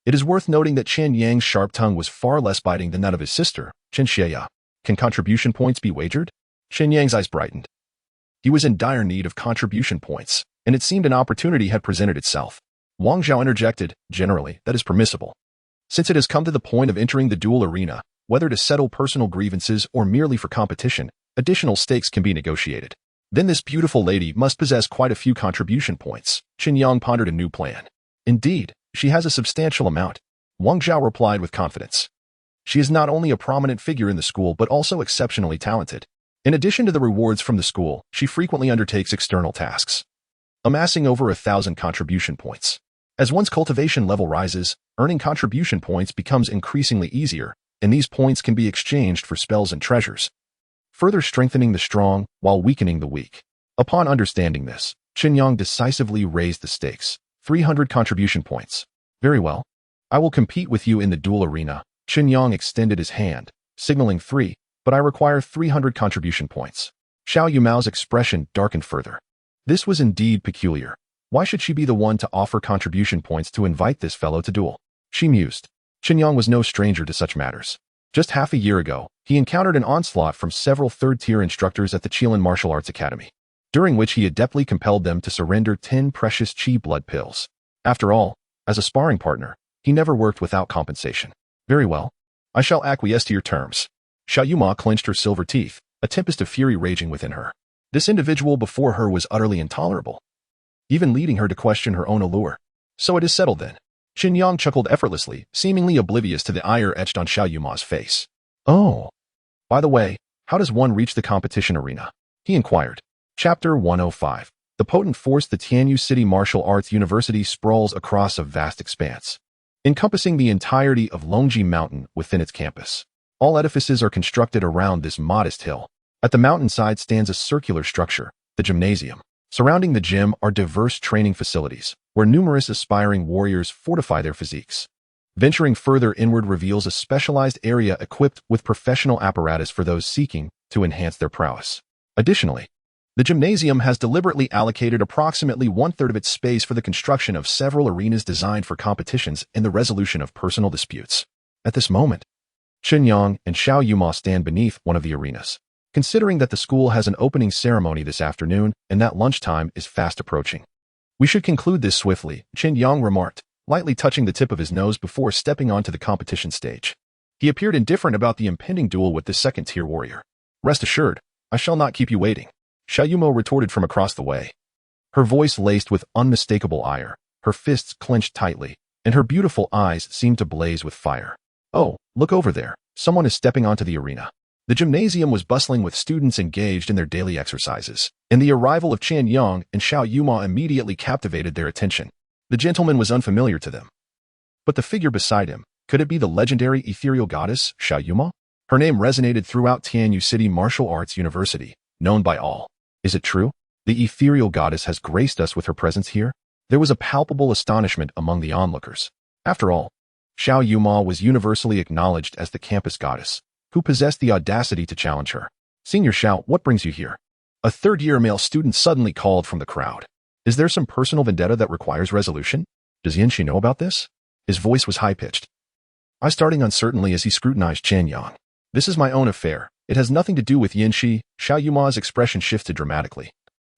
It is worth noting that Chen Yang's sharp tongue was far less biting than that of his sister, Chen Xieya. "Can contribution points be wagered?" Chen Yang's eyes brightened. He was in dire need of contribution points, and it seemed an opportunity had presented itself. Wang Zhao interjected, "Generally, that is permissible. Since it has come to the point of entering the duel arena, whether to settle personal grievances or merely for competition, additional stakes can be negotiated. Then this beautiful lady must possess quite a few contribution points." Chen Yang pondered a new plan. "Indeed, she has a substantial amount," Wang Zhao replied with confidence. "She is not only a prominent figure in the school but also exceptionally talented. In addition to the rewards from the school, she frequently undertakes external tasks, amassing over 1,000 contribution points. As one's cultivation level rises, earning contribution points becomes increasingly easier, and these points can be exchanged for spells and treasures, further strengthening the strong while weakening the weak." Upon understanding this, Chen Yang decisively raised the stakes. 300 contribution points. "Very well. I will compete with you in the duel arena." Chen Yang extended his hand, signaling 3, "but I require 300 contribution points." Xiao Yumao's expression darkened further. This was indeed peculiar. Why should she be the one to offer contribution points to invite this fellow to duel? She mused. Chen Yang was no stranger to such matters. Just half a year ago, he encountered an onslaught from several third-tier instructors at the Qilin Martial Arts Academy, during which he adeptly compelled them to surrender 10 precious Qi blood pills. After all, as a sparring partner, he never worked without compensation. Very well. I shall acquiesce to your terms. Xiao Yuma clenched her silver teeth, a tempest of fury raging within her. This individual before her was utterly intolerable, even leading her to question her own allure. So it is settled then. Chen Yang chuckled effortlessly, seemingly oblivious to the ire etched on Xiao Yuma's face. Oh. By the way, how does one reach the competition arena? He inquired. Chapter 105. The potent force the Tianyu City Martial Arts University sprawls across a vast expanse, encompassing the entirety of Longji Mountain within its campus. All edifices are constructed around this modest hill. At the mountainside stands a circular structure, the gymnasium. Surrounding the gym are diverse training facilities, where numerous aspiring warriors fortify their physiques. Venturing further inward reveals a specialized area equipped with professional apparatus for those seeking to enhance their prowess. Additionally, the gymnasium has deliberately allocated approximately one-third of its space for the construction of several arenas designed for competitions and the resolution of personal disputes. At this moment, Chen Yang and Xiao Yuma stand beneath one of the arenas. Considering that the school has an opening ceremony this afternoon and that lunchtime is fast approaching, we should conclude this swiftly, Chen Yang remarked, lightly touching the tip of his nose before stepping onto the competition stage. He appeared indifferent about the impending duel with the second-tier warrior. Rest assured, I shall not keep you waiting, Xiao Yuma retorted from across the way. Her voice laced with unmistakable ire, her fists clenched tightly, and her beautiful eyes seemed to blaze with fire. Oh, look over there, someone is stepping onto the arena. The gymnasium was bustling with students engaged in their daily exercises, and the arrival of Chen Yang and Xiao Yuma immediately captivated their attention. The gentleman was unfamiliar to them. But the figure beside him, could it be the legendary ethereal goddess, Xiao Yuma? Her name resonated throughout Tianyu City Martial Arts University, known by all. Is it true? The ethereal goddess has graced us with her presence here? There was a palpable astonishment among the onlookers. After all, Xiao Yuma was universally acknowledged as the campus goddess, who possessed the audacity to challenge her. Senior Xiao, what brings you here? A third-year male student suddenly called from the crowd. Is there some personal vendetta that requires resolution? Does Yanxi know about this? His voice was high-pitched. I starting uncertainly as he scrutinized Chen Yang. This is my own affair. It has nothing to do with Yanxi. Xiao Yuma's expression shifted dramatically,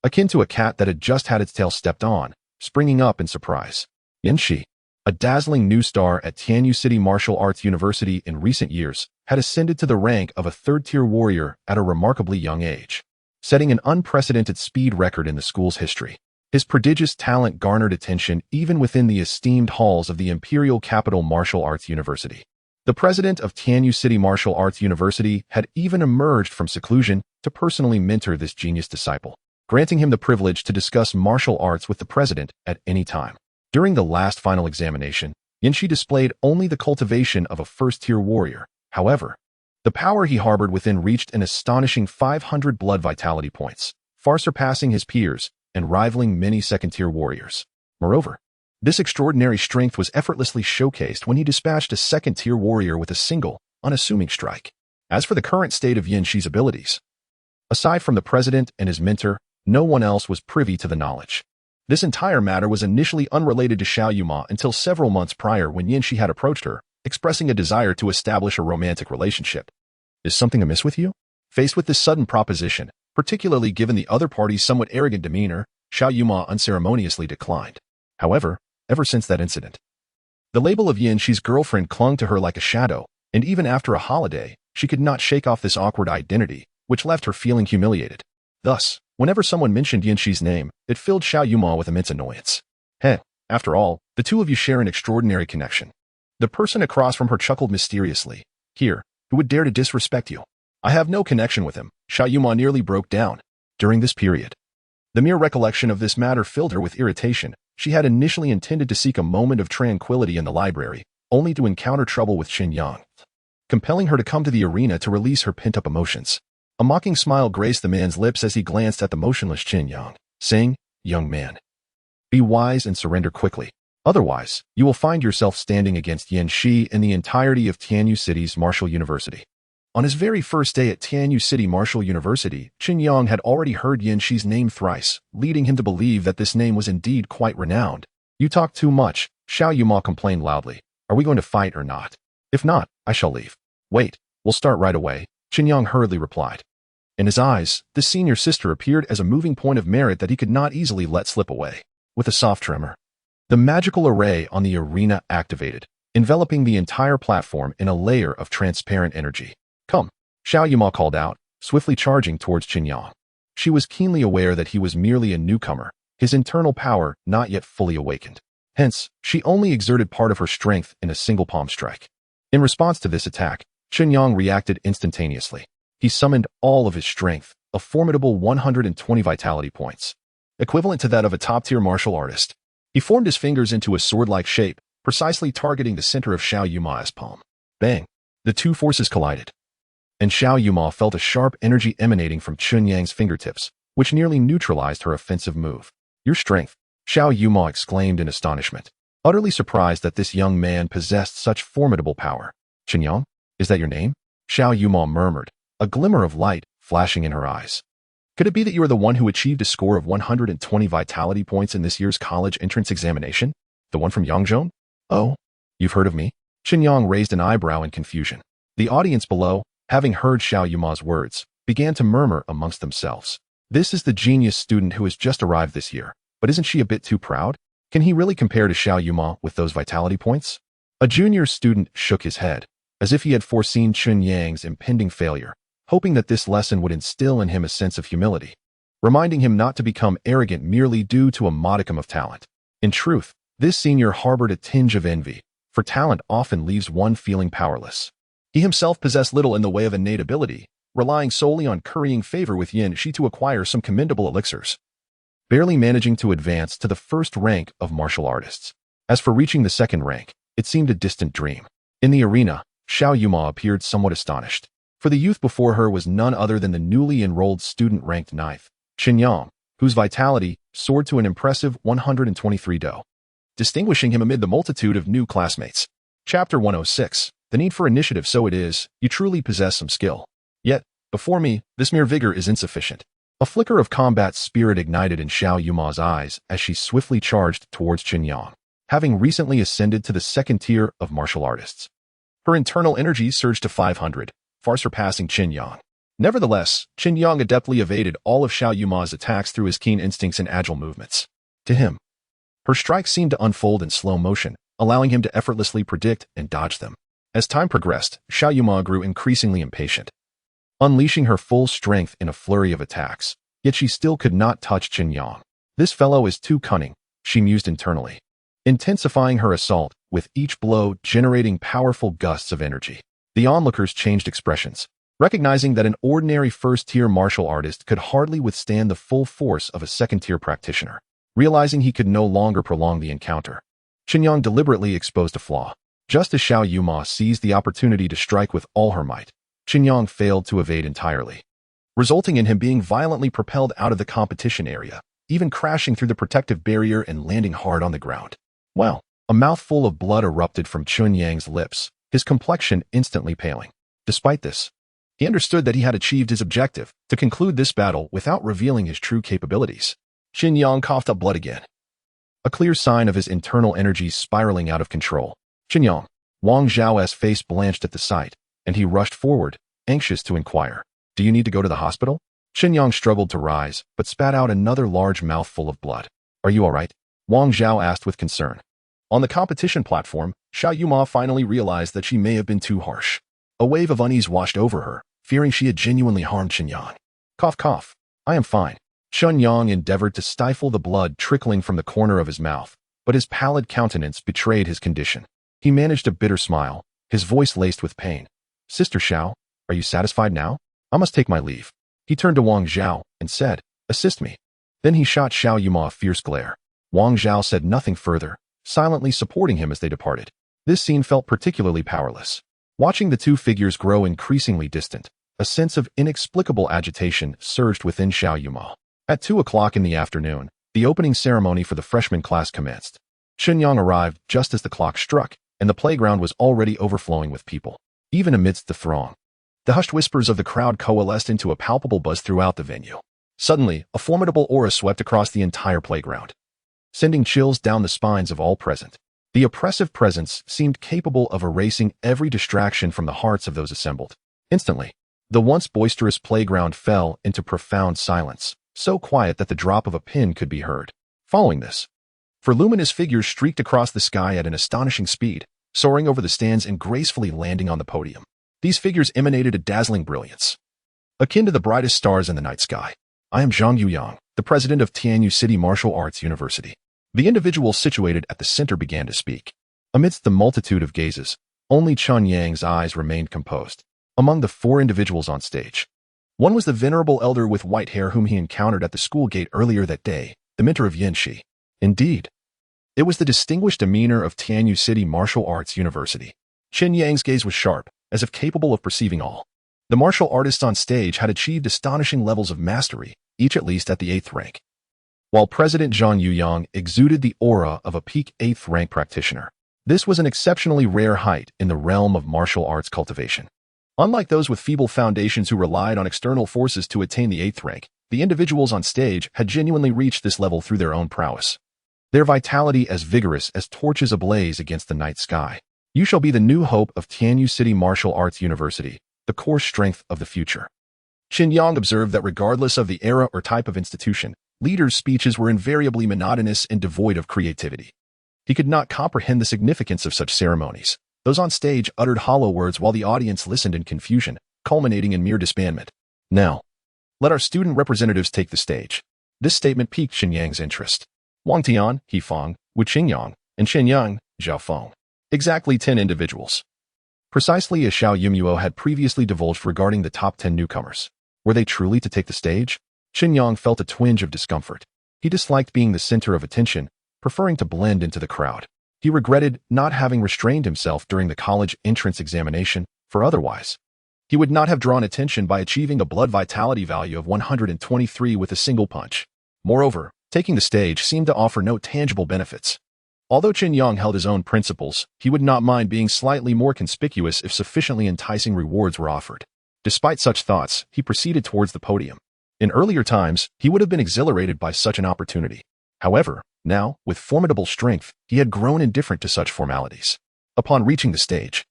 akin to a cat that had just had its tail stepped on, springing up in surprise. Yanxi, a dazzling new star at Tianyu City Martial Arts University in recent years, had ascended to the rank of a third-tier warrior at a remarkably young age, setting an unprecedented speed record in the school's history. His prodigious talent garnered attention even within the esteemed halls of the Imperial Capital Martial Arts University. The president of Tianyu City Martial Arts University had even emerged from seclusion to personally mentor this genius disciple, granting him the privilege to discuss martial arts with the president at any time. During the last final examination, Yanxi displayed only the cultivation of a first-tier warrior. However, the power he harbored within reached an astonishing 500 blood vitality points, far surpassing his peers and rivaling many second-tier warriors. Moreover, this extraordinary strength was effortlessly showcased when he dispatched a second-tier warrior with a single, unassuming strike. As for the current state of Yanxi's abilities, aside from the president and his mentor, no one else was privy to the knowledge. This entire matter was initially unrelated to Xiao Yuma until several months prior when Yanxi had approached her, expressing a desire to establish a romantic relationship. Is something amiss with you? Faced with this sudden proposition, particularly given the other party's somewhat arrogant demeanor, Xiao Yuma unceremoniously declined. However, ever since that incident, the label of Yanxi's girlfriend clung to her like a shadow, and even after a holiday, she could not shake off this awkward identity, which left her feeling humiliated. Thus, whenever someone mentioned Yanxi's name, it filled Xiao Yuma with immense annoyance. Hey, after all, the two of you share an extraordinary connection. The person across from her chuckled mysteriously. Here, who would dare to disrespect you? I have no connection with him. Xiao Yuma nearly broke down. During this period, the mere recollection of this matter filled her with irritation. She had initially intended to seek a moment of tranquility in the library, only to encounter trouble with Chen Yang, compelling her to come to the arena to release her pent-up emotions. A mocking smile graced the man's lips as he glanced at the motionless Chen Yang, saying, "Young man, be wise and surrender quickly. Otherwise, you will find yourself standing against Yanxi and the entirety of Tianyu City's Martial University." On his very first day at Tianyu City Martial University, Chen Yang had already heard Yanxi's name thrice, leading him to believe that this name was indeed quite renowned. You talk too much, Xiao Yuma complained loudly. Are we going to fight or not? If not, I shall leave. Wait, We'll start right away, Chen Yang hurriedly replied. In his eyes, this senior sister appeared as a moving point of merit that he could not easily let slip away. With a soft tremor, the magical array on the arena activated, enveloping the entire platform in a layer of transparent energy. Come, Xiao Yuma called out, swiftly charging towards Chen Yang. She was keenly aware that he was merely a newcomer, his internal power not yet fully awakened. Hence, she only exerted part of her strength in a single palm strike. In response to this attack, Chen Yang reacted instantaneously. He summoned all of his strength, a formidable 120 vitality points, equivalent to that of a top-tier martial artist. He formed his fingers into a sword-like shape, precisely targeting the center of Xiao Yuma's palm. Bang! The two forces collided, and Xiao Yuma felt a sharp energy emanating from Chen Yang's fingertips, which nearly neutralized her offensive move. Your strength, Xiao Yuma exclaimed in astonishment, utterly surprised that this young man possessed such formidable power. Chen Yang, is that your name? Xiao Yuma murmured, a glimmer of light flashing in her eyes. Could it be that you are the one who achieved a score of 120 vitality points in this year's college entrance examination? The one from Yangzhou? Oh, you've heard of me? Chen Yang raised an eyebrow in confusion. The audience below, having heard Xiao Yuma's words, began to murmur amongst themselves. This is the genius student who has just arrived this year, but isn't she a bit too proud? Can he really compare to Xiao Yuma with those vitality points? A junior student shook his head, as if he had foreseen Chen Yang's impending failure, hoping that this lesson would instill in him a sense of humility, reminding him not to become arrogant merely due to a modicum of talent. In truth, this senior harbored a tinge of envy, for talent often leaves one feeling powerless. He himself possessed little in the way of innate ability, relying solely on currying favor with Yin Shi to acquire some commendable elixirs, barely managing to advance to the first rank of martial artists. As for reaching the second rank, it seemed a distant dream. In the arena, Xiao Yuma appeared somewhat astonished, for the youth before her was none other than the newly enrolled student ranked 9th, Chen Yang, whose vitality soared to an impressive 123 do, distinguishing him amid the multitude of new classmates. Chapter 106, The Need for Initiative. So it is, you truly possess some skill. Yet, before me, this mere vigor is insufficient. A flicker of combat spirit ignited in Xiao Yuma's eyes as she swiftly charged towards Chen Yang, having recently ascended to the second tier of martial artists. Her internal energy surged to 500, far surpassing Chen Yang. Nevertheless, Chen Yang adeptly evaded all of Xiao Yuma's attacks through his keen instincts and agile movements. To him, her strikes seemed to unfold in slow motion, allowing him to effortlessly predict and dodge them. As time progressed, Xiao Yuma grew increasingly impatient, unleashing her full strength in a flurry of attacks, yet she still could not touch Chen Yang. This fellow is too cunning, she mused internally, intensifying her assault, with each blow generating powerful gusts of energy. The onlookers changed expressions, recognizing that an ordinary first-tier martial artist could hardly withstand the full force of a second-tier practitioner. Realizing he could no longer prolong the encounter, Chen Yang deliberately exposed a flaw. Just as Xiao Yuma seized the opportunity to strike with all her might, Chen Yang failed to evade entirely, resulting in him being violently propelled out of the competition area, even crashing through the protective barrier and landing hard on the ground. Well, a mouthful of blood erupted from Chen Yang's lips, his complexion instantly paling. Despite this, he understood that he had achieved his objective, to conclude this battle without revealing his true capabilities. Chen Yang coughed up blood again, a clear sign of his internal energy spiraling out of control. Chen Yang, Wang Zhao's face blanched at the sight, and he rushed forward, anxious to inquire. Do you need to go to the hospital? Chen Yang struggled to rise, but spat out another large mouthful of blood. Are you all right? Wang Zhao asked with concern. On the competition platform, Xiao Yuma finally realized that she may have been too harsh. A wave of unease washed over her, fearing she had genuinely harmed Chen Yang. Cough, cough. I am fine. Chen Yang endeavored to stifle the blood trickling from the corner of his mouth, but his pallid countenance betrayed his condition. He managed a bitter smile, his voice laced with pain. Sister Xiao, are you satisfied now? I must take my leave. He turned to Wang Zhao and said, assist me. Then he shot Xiao Yuma a fierce glare. Wang Zhao said nothing further, silently supporting him as they departed. This scene felt particularly powerless. Watching the two figures grow increasingly distant, a sense of inexplicable agitation surged within Xiao Yuma. At 2 o'clock in the afternoon, the opening ceremony for the freshman class commenced. Chen Yang arrived just as the clock struck, and the playground was already overflowing with people. Even amidst the throng, the hushed whispers of the crowd coalesced into a palpable buzz throughout the venue. Suddenly, a formidable aura swept across the entire playground, sending chills down the spines of all present. The oppressive presence seemed capable of erasing every distraction from the hearts of those assembled. Instantly, the once boisterous playground fell into profound silence, so quiet that the drop of a pin could be heard. Following this, luminous figures streaked across the sky at an astonishing speed, soaring over the stands and gracefully landing on the podium. These figures emanated a dazzling brilliance, akin to the brightest stars in the night sky. I am Zhang Yuyang, the president of Tianyu City Martial Arts University. The individual situated at the center began to speak. Amidst the multitude of gazes, only Chen Yang's eyes remained composed. Among the 4 individuals on stage, one was the venerable elder with white hair whom he encountered at the school gate earlier that day, the mentor of Yanxi. Indeed, it was the distinguished demeanor of Tianyu City Martial Arts University. Chen Yang's gaze was sharp, as if capable of perceiving all. The martial artists on stage had achieved astonishing levels of mastery, each at least at the 8th rank, while President Zhang Yuyang exuded the aura of a peak 8th rank practitioner. This was an exceptionally rare height in the realm of martial arts cultivation. Unlike those with feeble foundations who relied on external forces to attain the 8th rank, the individuals on stage had genuinely reached this level through their own prowess. Their vitality as vigorous as torches ablaze against the night sky. You shall be the new hope of Tianyu City Martial Arts University, the core strength of the future. Chen Yang observed that regardless of the era or type of institution, leaders' speeches were invariably monotonous and devoid of creativity. He could not comprehend the significance of such ceremonies. Those on stage uttered hollow words while the audience listened in confusion, culminating in mere disbandment. Now, let our student representatives take the stage. This statement piqued Chen Yang's interest. Wang Tian, He Feng, Wu Qingyang, and Chen Yang, Zhao Feng. Exactly 10 individuals. Precisely as Xiao Yumuo had previously divulged regarding the top 10 newcomers. Were they truly to take the stage? Chen Yang felt a twinge of discomfort. He disliked being the center of attention, preferring to blend into the crowd. He regretted not having restrained himself during the college entrance examination, for otherwise, he would not have drawn attention by achieving a blood vitality value of 123 with a single punch. Moreover, taking the stage seemed to offer no tangible benefits. Although Chen Yang held his own principles, he would not mind being slightly more conspicuous if sufficiently enticing rewards were offered. Despite such thoughts, he proceeded towards the podium. In earlier times, he would have been exhilarated by such an opportunity. However, now, with formidable strength, he had grown indifferent to such formalities. Upon reaching the stage,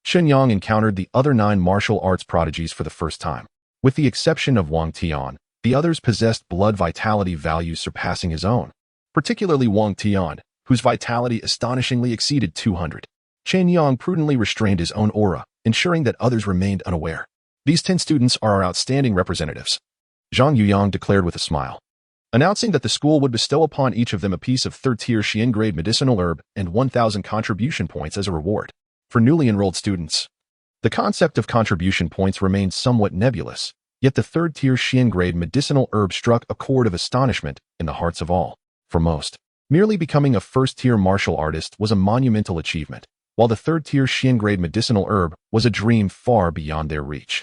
Chen Yang encountered the other 9 martial arts prodigies for the first time. With the exception of Wang Tian, the others possessed blood vitality values surpassing his own, particularly Wang Tian, whose vitality astonishingly exceeded 200. Chen Yang prudently restrained his own aura, ensuring that others remained unaware. These 10 students are our outstanding representatives, Zhang Yuyang declared with a smile, announcing that the school would bestow upon each of them a piece of 3rd-tier Xian-grade medicinal herb and 1,000 contribution points as a reward. For newly enrolled students, the concept of contribution points remained somewhat nebulous, yet the 3rd-tier Xian-grade medicinal herb struck a chord of astonishment in the hearts of all. For most, merely becoming a 1st-tier martial artist was a monumental achievement, while the 3rd-tier Xian-grade medicinal herb was a dream far beyond their reach.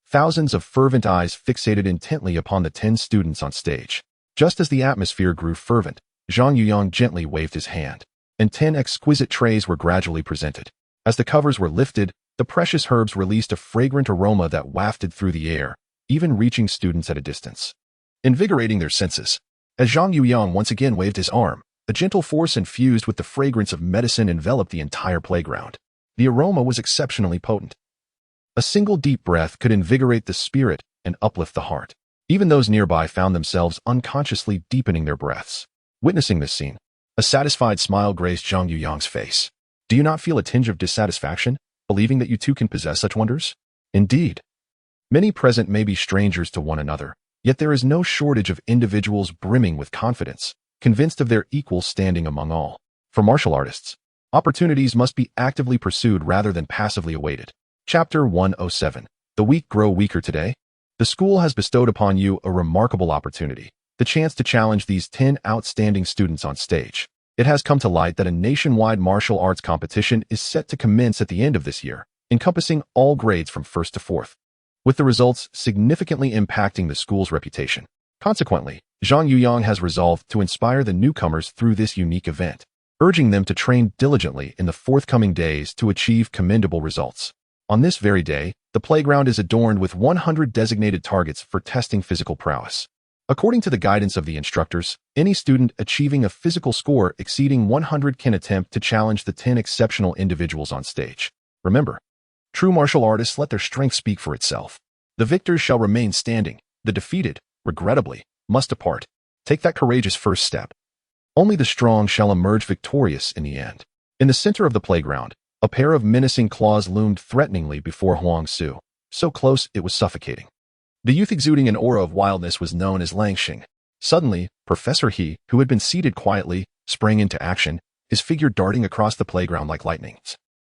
Thousands of fervent eyes fixated intently upon the 10 students on stage. Just as the atmosphere grew fervent, Zhang Yuyang gently waved his hand, and 10 exquisite trays were gradually presented. As the covers were lifted, the precious herbs released a fragrant aroma that wafted through the air, even reaching students at a distance, invigorating their senses. As Zhang Yuyang once again waved his arm, a gentle force infused with the fragrance of medicine enveloped the entire playground. The aroma was exceptionally potent. A single deep breath could invigorate the spirit and uplift the heart. Even those nearby found themselves unconsciously deepening their breaths. Witnessing this scene, a satisfied smile graced Zhang Yuyang's face. Do you not feel a tinge of dissatisfaction, believing that you too can possess such wonders? Indeed, many present may be strangers to one another, yet there is no shortage of individuals brimming with confidence, convinced of their equal standing among all. For martial artists, opportunities must be actively pursued rather than passively awaited. Chapter 107. The weak grow weaker today. The school has bestowed upon you a remarkable opportunity, the chance to challenge these 10 outstanding students on stage. It has come to light that a nationwide martial arts competition is set to commence at the end of this year, encompassing all grades from 1st to 4th, with the results significantly impacting the school's reputation. Consequently, Zhang Yuyang has resolved to inspire the newcomers through this unique event, urging them to train diligently in the forthcoming days to achieve commendable results. On this very day, the playground is adorned with 100 designated targets for testing physical prowess. According to the guidance of the instructors, any student achieving a physical score exceeding 100 can attempt to challenge the 10 exceptional individuals on stage. Remember, True martial artists let their strength speak for itself. The victors shall remain standing. The defeated, regrettably, must depart. Take that courageous first step. Only the strong shall emerge victorious in the end. In the center of the playground, a pair of menacing claws loomed threateningly before Huang Su, so close it was suffocating. The youth exuding an aura of wildness was known as Langxing. Suddenly, Professor He, who had been seated quietly, sprang into action, his figure darting across the playground like lightning,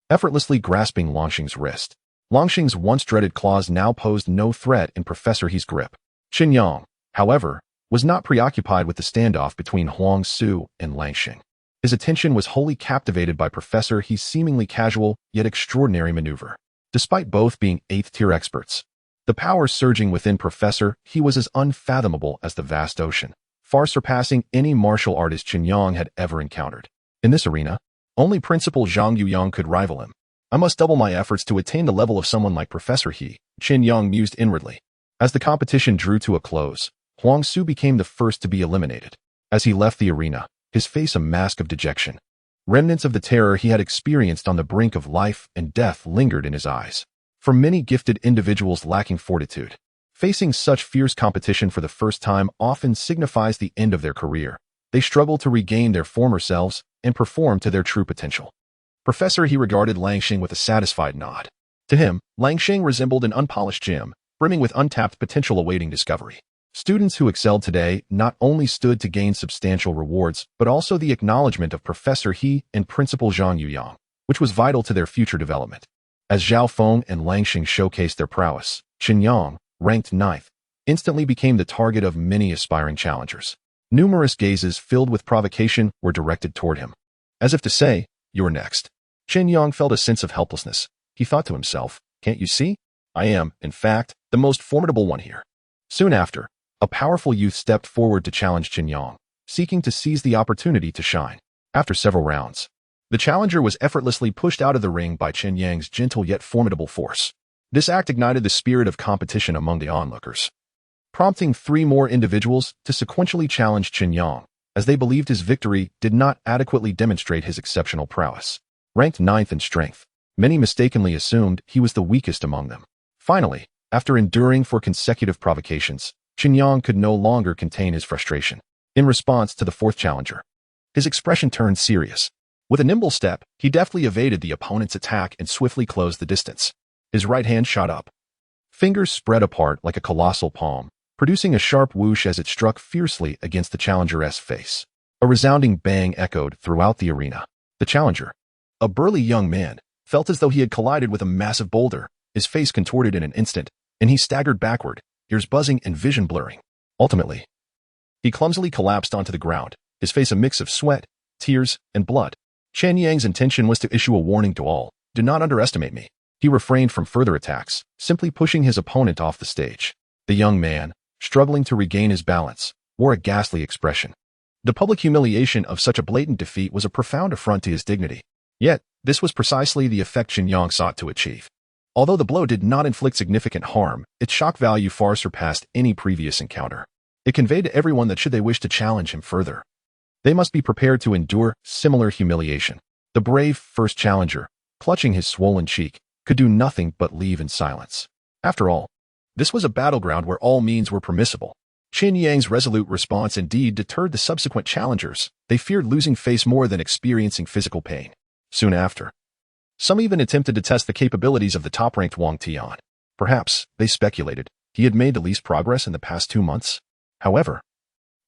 effortlessly grasping Langxing's wrist. Langxing's once dreaded claws now posed no threat in Professor He's grip. Chen Yang, however, was not preoccupied with the standoff between Huang Su and Langxing. His attention was wholly captivated by Professor He's seemingly casual yet extraordinary maneuver. Despite both being 8th-tier experts, the power surging within Professor He was as unfathomable as the vast ocean, far surpassing any martial artist Chen Yang had ever encountered. In this arena, only Principal Zhang Yuyang could rival him. I must double my efforts to attain the level of someone like Professor He, Chen Yang mused inwardly. As the competition drew to a close, Huang Su became the first to be eliminated. As he left the arena, his face a mask of dejection. Remnants of the terror he had experienced on the brink of life and death lingered in his eyes. For many gifted individuals lacking fortitude, facing such fierce competition for the first time often signifies the end of their career. They struggle to regain their former selves and perform to their true potential. Professor He regarded Langxing with a satisfied nod. To him, Langxing resembled an unpolished gem, brimming with untapped potential awaiting discovery. Students who excelled today not only stood to gain substantial rewards, but also the acknowledgement of Professor He and Principal Zhang Yuyang, which was vital to their future development. As Zhao Feng and Langxing showcased their prowess, Chen Yang, ranked 9th, instantly became the target of many aspiring challengers. Numerous gazes filled with provocation were directed toward him. As if to say, "You're next." Chen Yang felt a sense of helplessness. He thought to himself, "Can't you see? I am, in fact, the most formidable one here." Soon after, a powerful youth stepped forward to challenge Chen Yang, seeking to seize the opportunity to shine. After several rounds, the challenger was effortlessly pushed out of the ring by Chen Yang's gentle yet formidable force. This act ignited the spirit of competition among the onlookers, prompting 3 more individuals to sequentially challenge Chen Yang, as they believed his victory did not adequately demonstrate his exceptional prowess. Ranked 9th in strength, many mistakenly assumed he was the weakest among them. Finally, after enduring for consecutive provocations, Chen Yang could no longer contain his frustration. In response to the 4th challenger, his expression turned serious. With a nimble step, he deftly evaded the opponent's attack and swiftly closed the distance. His right hand shot up. Fingers spread apart like a colossal palm, producing a sharp whoosh as it struck fiercely against the challenger's face. A resounding bang echoed throughout the arena. The challenger, a burly young man, felt as though he had collided with a massive boulder. His face contorted in an instant, and he staggered backward, ears buzzing and vision blurring. Ultimately, he clumsily collapsed onto the ground, his face a mix of sweat, tears, and blood. Chen Yang's intention was to issue a warning to all: "Do not underestimate me." He refrained from further attacks, simply pushing his opponent off the stage. The young man, struggling to regain his balance, wore a ghastly expression. The public humiliation of such a blatant defeat was a profound affront to his dignity. Yet, this was precisely the effect Chen Yang sought to achieve. Although the blow did not inflict significant harm, its shock value far surpassed any previous encounter. It conveyed to everyone that should they wish to challenge him further, they must be prepared to endure similar humiliation. The brave first challenger, clutching his swollen cheek, could do nothing but leave in silence. After all, this was a battleground where all means were permissible. Chen Yang's resolute response indeed deterred the subsequent challengers. They feared losing face more than experiencing physical pain. Soon after, some even attempted to test the capabilities of the top-ranked Wang Tian. Perhaps, they speculated, he had made the least progress in the past 2 months. However,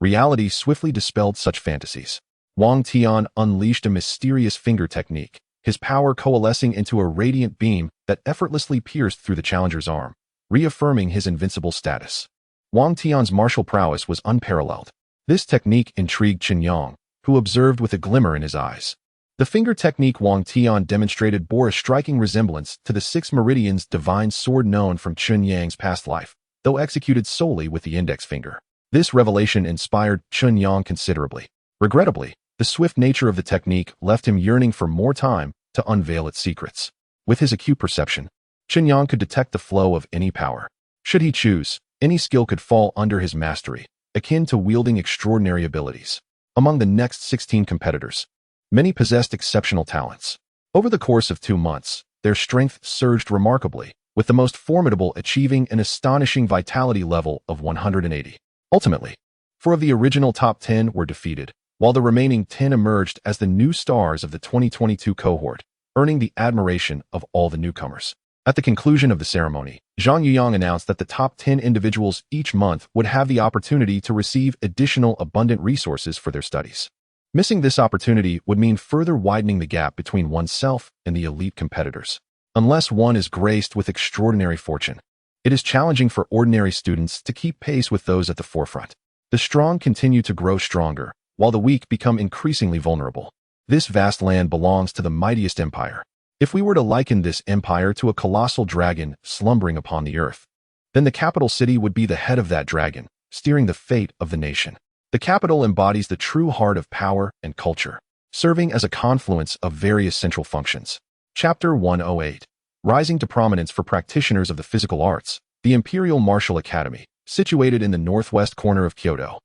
reality swiftly dispelled such fantasies. Wang Tian unleashed a mysterious finger technique, his power coalescing into a radiant beam that effortlessly pierced through the challenger's arm, reaffirming his invincible status. Wang Tian's martial prowess was unparalleled. This technique intrigued Chen Yang, who observed with a glimmer in his eyes. The finger technique Wang Tian demonstrated bore a striking resemblance to the 6 Meridian's divine sword known from Chen Yang's past life, though executed solely with the index finger. This revelation inspired Chen Yang considerably. Regrettably, the swift nature of the technique left him yearning for more time to unveil its secrets. With his acute perception, Chen Yang could detect the flow of any power. Should he choose, any skill could fall under his mastery, akin to wielding extraordinary abilities. Among the next 16 competitors, many possessed exceptional talents. Over the course of 2 months, their strength surged remarkably, with the most formidable achieving an astonishing vitality level of 180. Ultimately, 4 of the original top 10 were defeated, while the remaining 10 emerged as the new stars of the 2022 cohort, earning the admiration of all the newcomers. At the conclusion of the ceremony, Zhang Yuyang announced that the top 10 individuals each month would have the opportunity to receive additional abundant resources for their studies. Missing this opportunity would mean further widening the gap between oneself and the elite competitors. Unless one is graced with extraordinary fortune, it is challenging for ordinary students to keep pace with those at the forefront. The strong continue to grow stronger, while the weak become increasingly vulnerable. This vast land belongs to the mightiest empire. If we were to liken this empire to a colossal dragon slumbering upon the earth, then the capital city would be the head of that dragon, steering the fate of the nation. The capital embodies the true heart of power and culture, serving as a confluence of various central functions. Chapter 108. Rising to prominence for practitioners of the physical arts, the Imperial Martial Academy, situated in the northwest corner of Kyoto,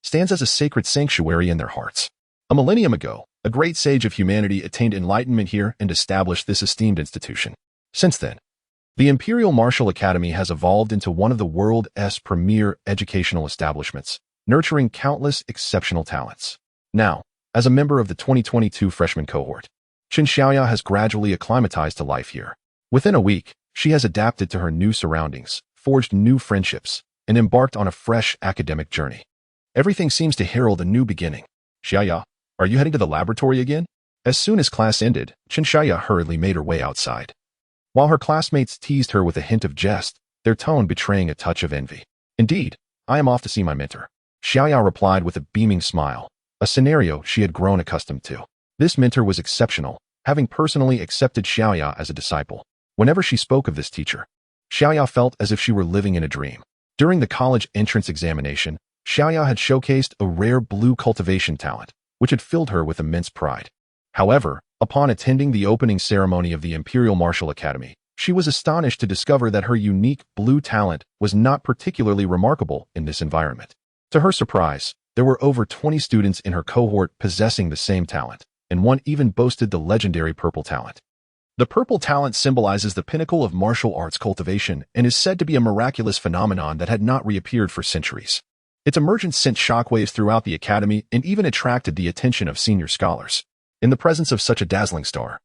stands as a sacred sanctuary in their hearts. A millennium ago, a great sage of humanity attained enlightenment here and established this esteemed institution. Since then, the Imperial Martial Academy has evolved into one of the world's premier educational establishments, nurturing countless exceptional talents. Now, as a member of the 2022 freshman cohort, Chen Xiaoya has gradually acclimatized to life here. Within a week, she has adapted to her new surroundings, forged new friendships, and embarked on a fresh academic journey. Everything seems to herald a new beginning. Xiaoya, are you heading to the laboratory again? As soon as class ended, Chen Xiaoya hurriedly made her way outside. While her classmates teased her with a hint of jest, their tone betraying a touch of envy. Indeed, I am off to see my mentor. Xiaoya replied with a beaming smile, a scenario she had grown accustomed to. This mentor was exceptional, having personally accepted Xiaoya as a disciple. Whenever she spoke of this teacher, Xiaoya felt as if she were living in a dream. During the college entrance examination, Xiaoya had showcased a rare blue cultivation talent, which had filled her with immense pride. However, upon attending the opening ceremony of the Imperial Martial Academy, she was astonished to discover that her unique blue talent was not particularly remarkable in this environment. To her surprise, there were over 20 students in her cohort possessing the same talent, and one even boasted the legendary purple talent. The purple talent symbolizes the pinnacle of martial arts cultivation and is said to be a miraculous phenomenon that had not reappeared for centuries. Its emergence sent shockwaves throughout the academy and even attracted the attention of senior scholars. In the presence of such a dazzling star,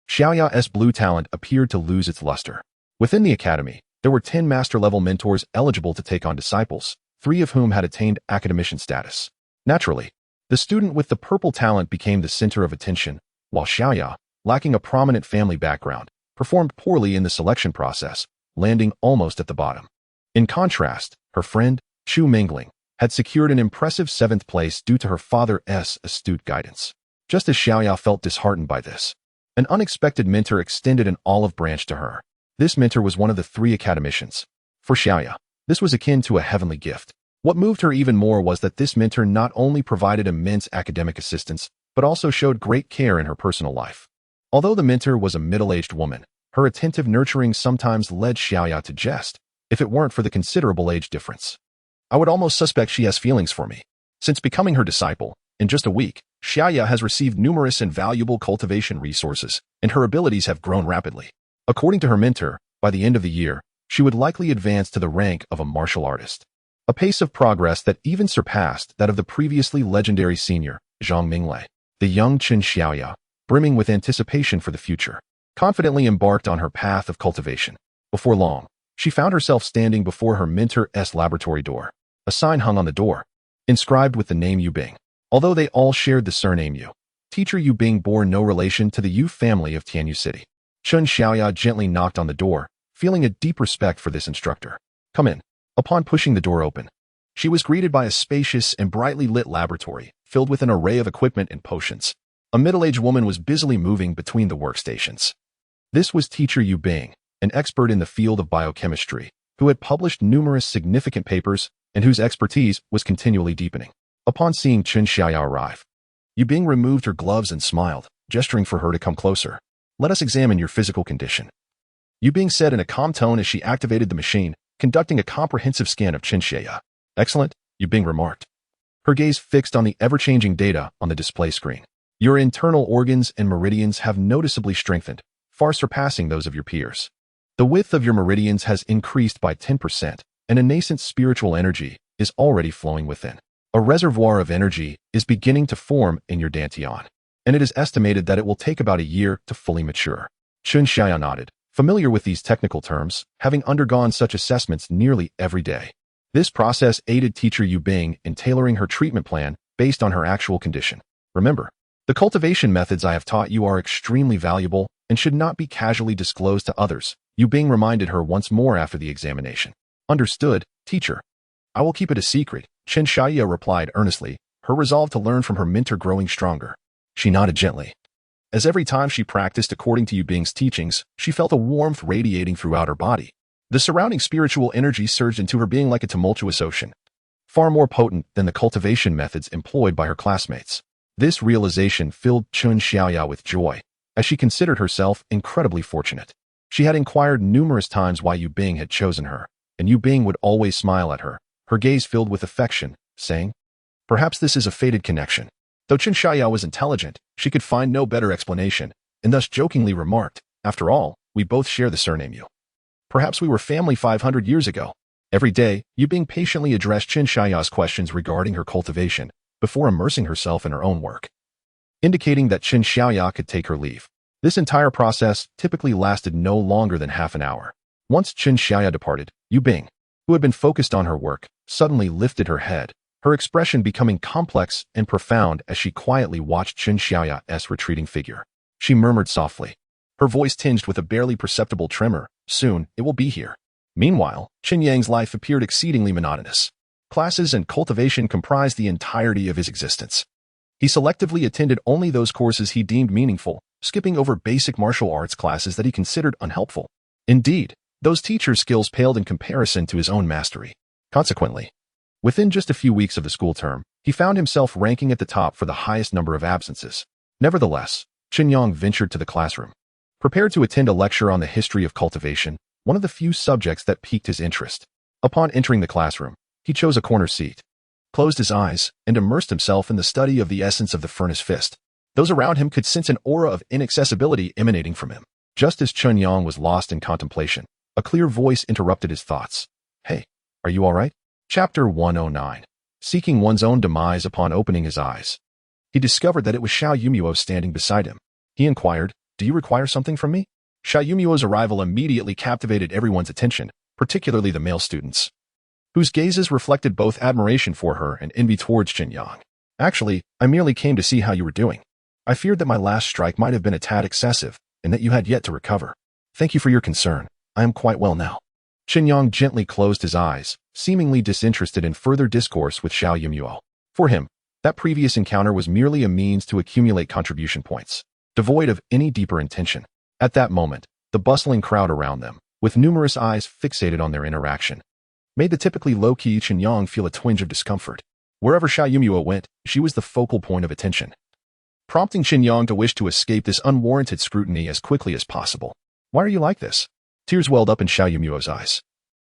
Xiaoya's blue talent appeared to lose its luster. Within the academy, there were 10 master-level mentors eligible to take on disciples, 3 of whom had attained academician status. Naturally, the student with the purple talent became the center of attention, while Xiaoya, lacking a prominent family background, performed poorly in the selection process, landing almost at the bottom. In contrast, her friend, Chu Mingling, had secured an impressive 7th place due to her father's astute guidance. Just as Xiaoya felt disheartened by this, an unexpected mentor extended an olive branch to her. This mentor was one of the 3 academicians. For Xiaoya, this was akin to a heavenly gift. What moved her even more was that this mentor not only provided immense academic assistance, but also showed great care in her personal life. Although the mentor was a middle-aged woman, her attentive nurturing sometimes led Xiaoya to jest, if it weren't for the considerable age difference. I would almost suspect she has feelings for me. Since becoming her disciple, in just a week, Xiaoya has received numerous and valuable cultivation resources, and her abilities have grown rapidly. According to her mentor, by the end of the year, she would likely advance to the rank of a martial artist. A pace of progress that even surpassed that of the previously legendary senior, Zhang Minglei. The young Chen Xiaoya, brimming with anticipation for the future, confidently embarked on her path of cultivation. Before long, she found herself standing before her mentor's laboratory door. A sign hung on the door, inscribed with the name Yu Bing. Although they all shared the surname Yu, teacher Yu Bing bore no relation to the Yu family of Tianyu City. Chen Xiaoya gently knocked on the door, feeling a deep respect for this instructor. Come in. Upon pushing the door open, she was greeted by a spacious and brightly lit laboratory, filled with an array of equipment and potions. A middle-aged woman was busily moving between the workstations. This was teacher Yu Bing, an expert in the field of biochemistry, who had published numerous significant papers and whose expertise was continually deepening. Upon seeing Chen Xiaoya arrive, Yu Bing removed her gloves and smiled, gesturing for her to come closer. Let us examine your physical condition, Yu Bing said in a calm tone as she activated the machine, conducting a comprehensive scan of Chen Xiaoya. Excellent, Yu Bing remarked, her gaze fixed on the ever-changing data on the display screen. Your internal organs and meridians have noticeably strengthened, far surpassing those of your peers. The width of your meridians has increased by 10%, and a nascent spiritual energy is already flowing within. A reservoir of energy is beginning to form in your dantian, and it is estimated that it will take about a year to fully mature. Chen Yang nodded, familiar with these technical terms, having undergone such assessments nearly every day. This process aided teacher Yu Bing in tailoring her treatment plan based on her actual condition. Remember, the cultivation methods I have taught you are extremely valuable and should not be casually disclosed to others, Yu Bing reminded her once more after the examination. Understood, teacher. I will keep it a secret, Chen Yang replied earnestly, her resolve to learn from her mentor growing stronger. She nodded gently. As every time she practiced according to Yu Bing's teachings, she felt a warmth radiating throughout her body. The surrounding spiritual energy surged into her being like a tumultuous ocean, far more potent than the cultivation methods employed by her classmates. This realization filled Chen Xiaoya with joy, as she considered herself incredibly fortunate. She had inquired numerous times why Yu Bing had chosen her, and Yu Bing would always smile at her, her gaze filled with affection, saying, "Perhaps this is a fated connection." Though Chen Xiaoya was intelligent, she could find no better explanation, and thus jokingly remarked, "After all, we both share the surname Yu. Perhaps we were family 500 years ago." Every day, Yu Bing patiently addressed Chen Xiaoya's questions regarding her cultivation, before immersing herself in her own work, indicating that Chen Xiaoya could take her leave. This entire process typically lasted no longer than half an hour. Once Chen Xiaoya departed, Yu Bing, who had been focused on her work, suddenly lifted her head, her expression becoming complex and profound as she quietly watched Chen Xiaoya's retreating figure. She murmured softly, her voice tinged with a barely perceptible tremor, "Soon, it will be here." Meanwhile, Chen Yang's life appeared exceedingly monotonous. Classes and cultivation comprised the entirety of his existence. He selectively attended only those courses he deemed meaningful, skipping over basic martial arts classes that he considered unhelpful. Indeed, those teachers' skills paled in comparison to his own mastery. Consequently, within just a few weeks of the school term, he found himself ranking at the top for the highest number of absences. Nevertheless, Chen Yang ventured to the classroom, prepared to attend a lecture on the history of cultivation, one of the few subjects that piqued his interest. Upon entering the classroom, he chose a corner seat, closed his eyes, and immersed himself in the study of the essence of the furnace fist. Those around him could sense an aura of inaccessibility emanating from him. Just as Chen Yang was lost in contemplation, a clear voice interrupted his thoughts. "Hey, are you all right?" Chapter 109. Seeking one's own demise. Upon opening his eyes, he discovered that it was Xiao Yumuo standing beside him. He inquired, "Do you require something from me?" Xiao Yumuo's arrival immediately captivated everyone's attention, particularly the male students, whose gazes reflected both admiration for her and envy towards Chen Yang. "Actually, I merely came to see how you were doing. I feared that my last strike might have been a tad excessive, and that you had yet to recover. Thank you for your concern. I am quite well now." Chen Yang gently closed his eyes, seemingly disinterested in further discourse with Xiao Yumuo. For him, that previous encounter was merely a means to accumulate contribution points, devoid of any deeper intention. At that moment, the bustling crowd around them, with numerous eyes fixated on their interaction, made the typically low-key Chen Yang feel a twinge of discomfort. Wherever Xiao Yumuo went, she was the focal point of attention, prompting Chen Yang to wish to escape this unwarranted scrutiny as quickly as possible. "Why are you like this?" Tears welled up in Xiao Yumuo's eyes.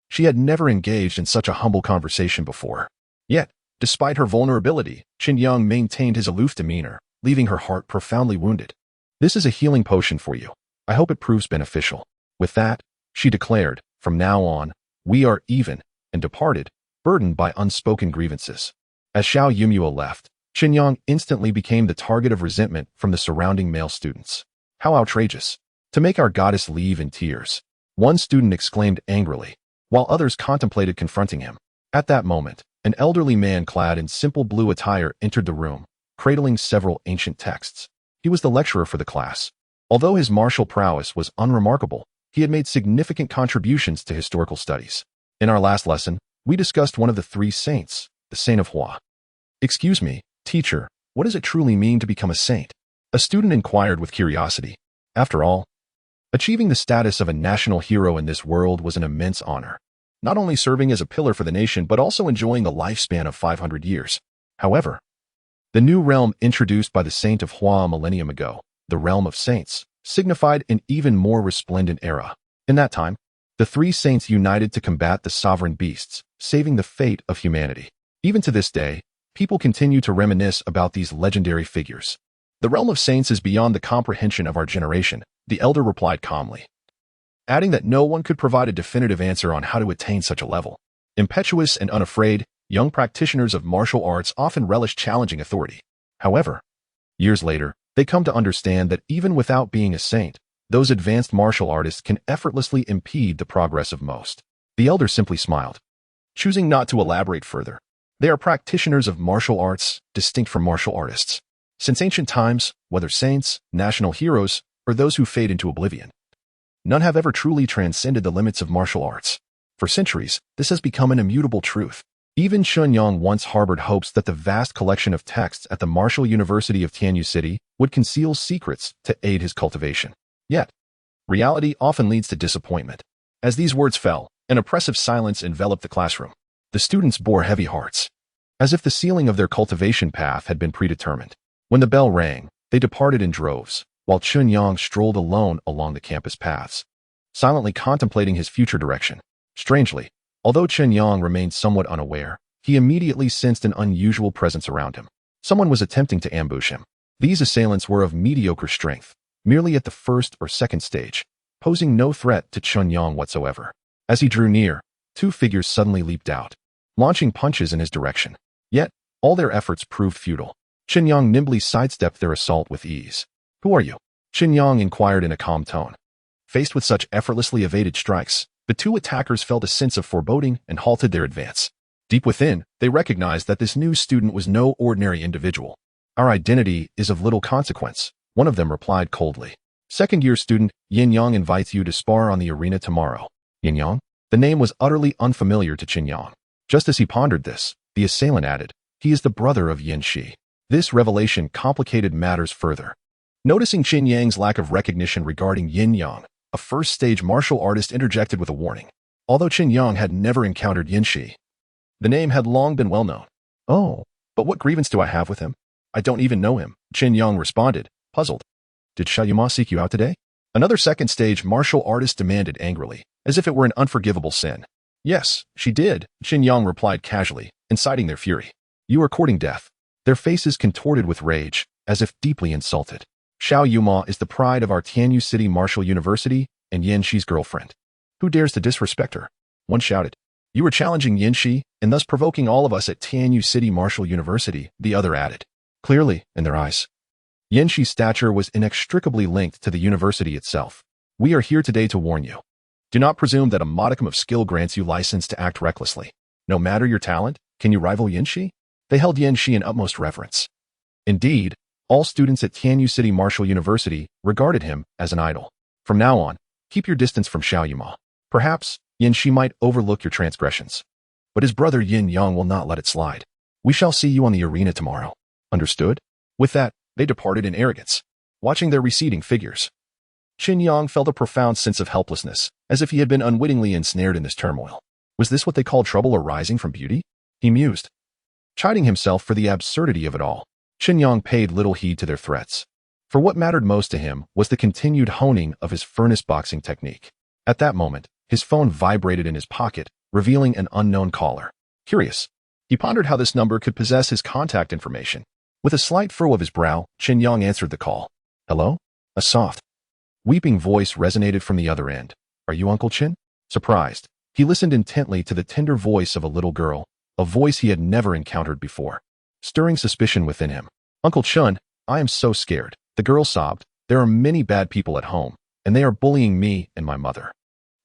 She had never engaged in such a humble conversation before. Yet, despite her vulnerability, Chen Yang maintained his aloof demeanor, leaving her heart profoundly wounded. "This is a healing potion for you. I hope it proves beneficial." With that, she declared, "From now on, we are even," and departed, burdened by unspoken grievances. As Xiao Yumuo left, Chen Yang instantly became the target of resentment from the surrounding male students. "How outrageous! To make our goddess leave in tears," one student exclaimed angrily, while others contemplated confronting him. At that moment, an elderly man clad in simple blue attire entered the room, cradling several ancient texts. He was the lecturer for the class. Although his martial prowess was unremarkable, he had made significant contributions to historical studies. In our last lesson, we discussed one of the three saints, the Saint of Hua. "Excuse me, teacher, what does it truly mean to become a saint?" a student inquired with curiosity. After all, achieving the status of a national hero in this world was an immense honor, not only serving as a pillar for the nation but also enjoying a lifespan of 500 years. However, the new realm introduced by the Saint of Hua a millennium ago, the realm of saints, signified an even more resplendent era. In that time, the three saints united to combat the sovereign beasts, saving the fate of humanity. Even to this day, people continue to reminisce about these legendary figures. The realm of saints is beyond the comprehension of our generation, the elder replied calmly, adding that no one could provide a definitive answer on how to attain such a level. Impetuous and unafraid, young practitioners of martial arts often relish challenging authority. However, years later, they come to understand that even without being a saint, those advanced martial artists can effortlessly impede the progress of most. The elder simply smiled, choosing not to elaborate further. They are practitioners of martial arts, distinct from martial artists. Since ancient times, whether saints, national heroes, or those who fade into oblivion, none have ever truly transcended the limits of martial arts. For centuries, this has become an immutable truth. Even Chen Yang once harbored hopes that the vast collection of texts at the Martial University of Tianyu City would conceal secrets to aid his cultivation. Yet, reality often leads to disappointment. As these words fell, an oppressive silence enveloped the classroom. The students bore heavy hearts, as if the ceiling of their cultivation path had been predetermined. When the bell rang, they departed in droves, while Chen Yang strolled alone along the campus paths, silently contemplating his future direction. Strangely, although Chen Yang remained somewhat unaware, he immediately sensed an unusual presence around him. Someone was attempting to ambush him. These assailants were of mediocre strength, merely at the first or second stage, posing no threat to Chen Yang whatsoever. As he drew near, two figures suddenly leaped out, launching punches in his direction. Yet, all their efforts proved futile. Chen Yang nimbly sidestepped their assault with ease. "Who are you?" Chen Yang inquired in a calm tone. Faced with such effortlessly evaded strikes, the two attackers felt a sense of foreboding and halted their advance. Deep within, they recognized that this new student was no ordinary individual. "Our identity is of little consequence," one of them replied coldly. "Second-year student Yin Yang invites you to spar on the arena tomorrow." Yin Yang? The name was utterly unfamiliar to Chen Yang. Just as he pondered this, the assailant added, "He is the brother of Yin Shi." This revelation complicated matters further. Noticing Chen Yang's lack of recognition regarding Yin Yang, a first-stage martial artist interjected with a warning. Although Chen Yang had never encountered Yin Shi, the name had long been well known. "Oh, but what grievance do I have with him? I don't even know him," Chen Yang responded, puzzled. "Did Xiaoyuma seek you out today?" Another second-stage martial artist demanded angrily, as if it were an unforgivable sin. "Yes, she did," Chen Yang replied casually, inciting their fury. "You are courting death." Their faces contorted with rage, as if deeply insulted. "Xiaoyuma is the pride of our Tianyu City Martial University and Yin Shi's girlfriend. Who dares to disrespect her?" One shouted. "You are challenging Yin Shi, and thus provoking all of us at Tianyu City Martial University," the other added. Clearly, in their eyes, Yin Shi's stature was inextricably linked to the university itself. "We are here today to warn you. Do not presume that a modicum of skill grants you license to act recklessly. No matter your talent, can you rival Yin Shi?" They held Yin Shi in utmost reverence. Indeed, all students at Tianyu City Martial University regarded him as an idol. "From now on, keep your distance from Xiaoyuma. Perhaps Yin Shi might overlook your transgressions, but his brother Yin Yang will not let it slide. We shall see you on the arena tomorrow. Understood?" With that, they departed in arrogance, watching their receding figures. Chen Yang felt a profound sense of helplessness, as if he had been unwittingly ensnared in this turmoil. Was this what they called trouble arising from beauty? He mused, chiding himself for the absurdity of it all. Chen Yang paid little heed to their threats, for what mattered most to him was the continued honing of his furnace boxing technique. At that moment, his phone vibrated in his pocket, revealing an unknown caller. Curious, he pondered how this number could possess his contact information. With a slight furrow of his brow, Chen Yang answered the call. "Hello?" A soft, weeping voice resonated from the other end. "Are you Uncle Chen?" Surprised, he listened intently to the tender voice of a little girl, a voice he had never encountered before, stirring suspicion within him. "Uncle Chen, I am so scared," the girl sobbed. "There are many bad people at home, and they are bullying me and my mother."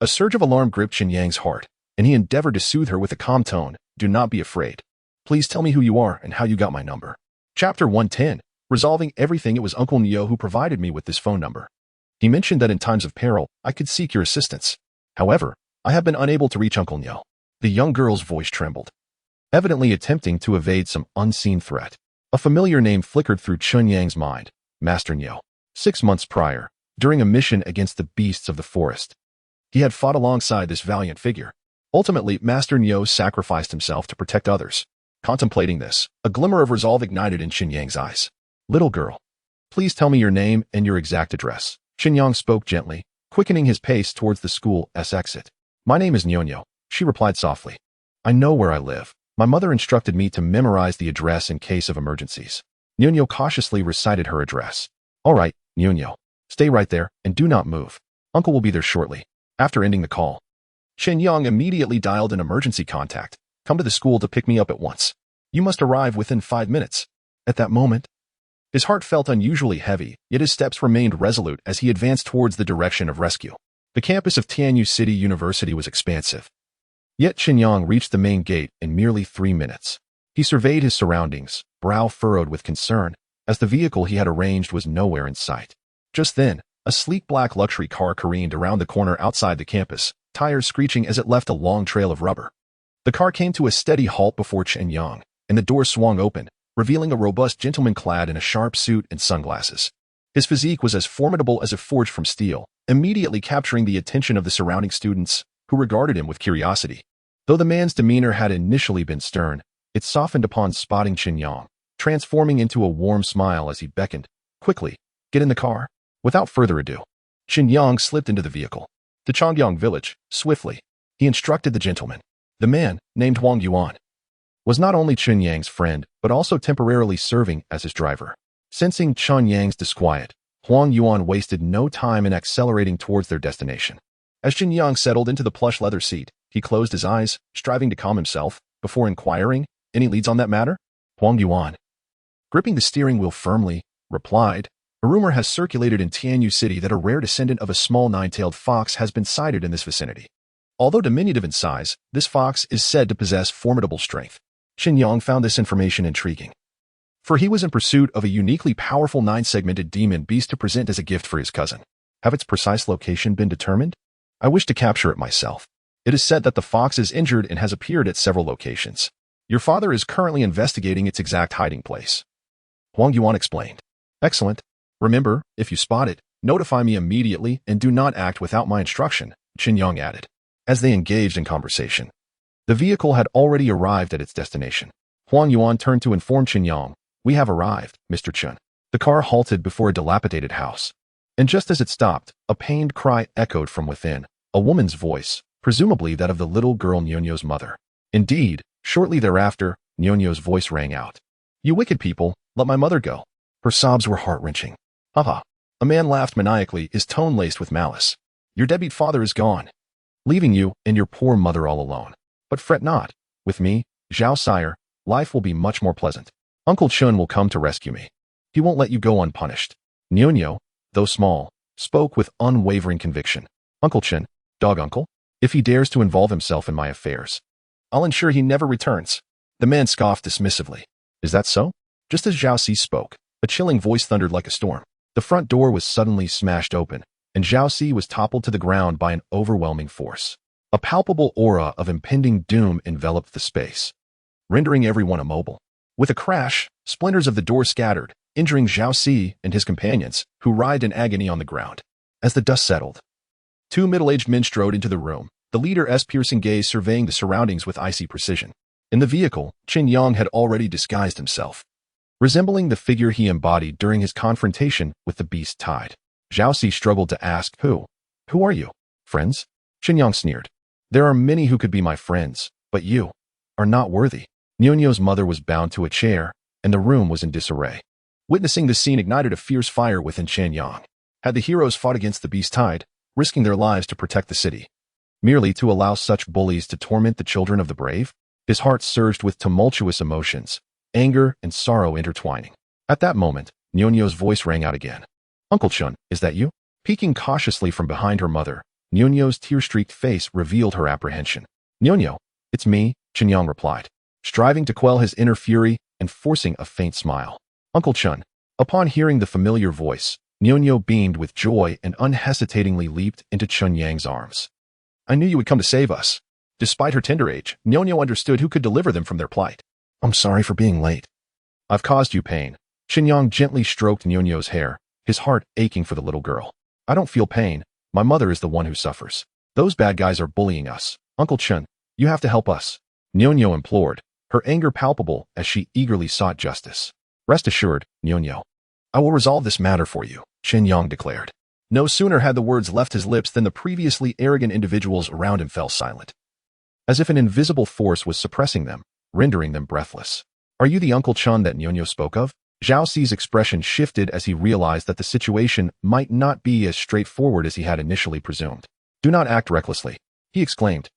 A surge of alarm gripped Chen Yang's heart, and he endeavored to soothe her with a calm tone. "Do not be afraid. Please tell me who you are and how you got my number." Chapter 110. Resolving everything. It was Uncle Neo who provided me with this phone number. He mentioned that in times of peril, I could seek your assistance. However, I have been unable to reach Uncle Neo. The young girl's voice trembled, evidently attempting to evade some unseen threat. A familiar name flickered through Chen Yang's mind, Master Neo. 6 months prior, during a mission against the beasts of the forest, he had fought alongside this valiant figure. Ultimately, Master Neo sacrificed himself to protect others. Contemplating this, a glimmer of resolve ignited in Chen Yang's eyes. "Little girl, please tell me your name and your exact address." Chen Yang spoke gently, quickening his pace towards the school's exit. "My name is Nyonyo," she replied softly. "I know where I live. My mother instructed me to memorize the address in case of emergencies." Nyonyo cautiously recited her address. "All right, Nyonyo. Stay right there and do not move. Uncle will be there shortly. After ending the call, Chen Yang immediately dialed an emergency contact. Come to the school to pick me up at once. You must arrive within 5 minutes. At that moment, his heart felt unusually heavy, yet his steps remained resolute as he advanced towards the direction of rescue. The campus of Tianyu City University was expansive. Yet Chen Yang reached the main gate in merely 3 minutes. He surveyed his surroundings, brow furrowed with concern, as the vehicle he had arranged was nowhere in sight. Just then, a sleek black luxury car careened around the corner outside the campus, tires screeching as it left a long trail of rubber. The car came to a steady halt before Chen Yang, and the door swung open, revealing a robust gentleman clad in a sharp suit and sunglasses. His physique was as formidable as if forged from steel, immediately capturing the attention of the surrounding students, who regarded him with curiosity. Though the man's demeanor had initially been stern, it softened upon spotting Chen Yang, transforming into a warm smile as he beckoned. Quickly, get in the car. Without further ado, Chen Yang slipped into the vehicle. To Chongyang village, swiftly, he instructed the gentleman. The man, named Huang Yuan, was not only Chen Yang's friend, but also temporarily serving as his driver. Sensing Chen Yang's disquiet, Huang Yuan wasted no time in accelerating towards their destination. As Chen Yang settled into the plush leather seat, he closed his eyes, striving to calm himself, before inquiring, "Any leads on that matter?" Huang Yuan, gripping the steering wheel firmly, replied, "A rumor has circulated in Tianyu City that a rare descendant of a small nine-tailed fox has been sighted in this vicinity. Although diminutive in size, this fox is said to possess formidable strength." Chen Yang found this information intriguing, for he was in pursuit of a uniquely powerful 9-segmented demon beast to present as a gift for his cousin. Have its precise location been determined? I wish to capture it myself. It is said that the fox is injured and has appeared at several locations. Your father is currently investigating its exact hiding place. Huang Yuan explained. Excellent. Remember, if you spot it, notify me immediately and do not act without my instruction, Chen Yang added. As they engaged in conversation, the vehicle had already arrived at its destination. Huang Yuan turned to inform Chen Yang, "We have arrived, Mr. Chen." The car halted before a dilapidated house, and just as it stopped, a pained cry echoed from within, a woman's voice, presumably that of the little girl Nyonyo's mother. Indeed, shortly thereafter, Nyonyo's voice rang out. "You wicked people, let my mother go." Her sobs were heart-wrenching. "Haha." A man laughed maniacally, his tone laced with malice. "Your deadbeat father is gone, leaving you and your poor mother all alone. But fret not. With me, Zhao Sire, life will be much more pleasant. Uncle Chen will come to rescue me. He won't let you go unpunished." Nyonyo, though small, spoke with unwavering conviction. "Uncle Chen, dog uncle, if he dares to involve himself in my affairs, I'll ensure he never returns." The man scoffed dismissively. "Is that so?" Just as Zhao Si spoke, a chilling voice thundered like a storm. The front door was suddenly smashed open, and Zhao Si was toppled to the ground by an overwhelming force. A palpable aura of impending doom enveloped the space, rendering everyone immobile. With a crash, splinters of the door scattered, injuring Zhao Si and his companions, who writhed in agony on the ground. As the dust settled, 2 middle-aged men strode into the room, the leader's piercing gaze surveying the surroundings with icy precision. In the vehicle, Chen Yang had already disguised himself, resembling the figure he embodied during his confrontation with the beast tide. Zhao Si struggled to ask, Who are you? Friends? Chen Yang sneered. "There are many who could be my friends, but you are not worthy." Nyonyo's mother was bound to a chair, and the room was in disarray. Witnessing the scene ignited a fierce fire within Chen Yang. Had the heroes fought against the beast tide, risking their lives to protect the city, merely to allow such bullies to torment the children of the brave? His heart surged with tumultuous emotions, anger and sorrow intertwining. At that moment, Nyonyo's voice rang out again. "Uncle Chen, is that you?" Peeking cautiously from behind her mother, Nyonyo's tear-streaked face revealed her apprehension. "Nyonyo, it's me," Chen Yang replied, striving to quell his inner fury and forcing a faint smile. "Uncle Chen." Upon hearing the familiar voice, Nyonyo beamed with joy and unhesitatingly leaped into Chen Yang's arms. "I knew you would come to save us." Despite her tender age, Nyonyo understood who could deliver them from their plight. "I'm sorry for being late. I've caused you pain." Chen Yang gently stroked Nyonyo's hair, his heart aching for the little girl. "I don't feel pain. My mother is the one who suffers. Those bad guys are bullying us. Uncle Chen, you have to help us," Nyonyo implored, her anger palpable as she eagerly sought justice. "Rest assured, Nyonyo, I will resolve this matter for you," Chen Yang declared. No sooner had the words left his lips than the previously arrogant individuals around him fell silent, as if an invisible force was suppressing them, rendering them breathless. "Are you the Uncle Chen that Nyonyo spoke of?" Zhao Ci's expression shifted as he realized that the situation might not be as straightforward as he had initially presumed. "Do not act recklessly," he exclaimed.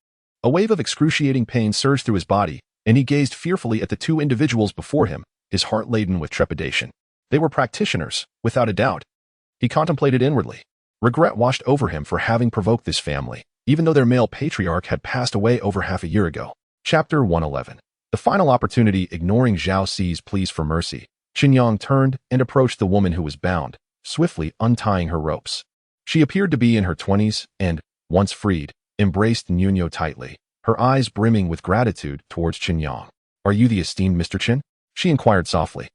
A wave of excruciating pain surged through his body, and he gazed fearfully at the two individuals before him, his heart laden with trepidation. They were practitioners, without a doubt. He contemplated inwardly. Regret washed over him for having provoked this family, even though their male patriarch had passed away over half a year ago. Chapter 111. The final opportunity. Ignoring Zhao Ci's pleas for mercy, Chen Yang turned and approached the woman who was bound, swiftly untying her ropes. She appeared to be in her 20s and, once freed, embraced Nuno tightly, her eyes brimming with gratitude towards Chen Yang. "Are you the esteemed Mr. Chen?" she inquired softly,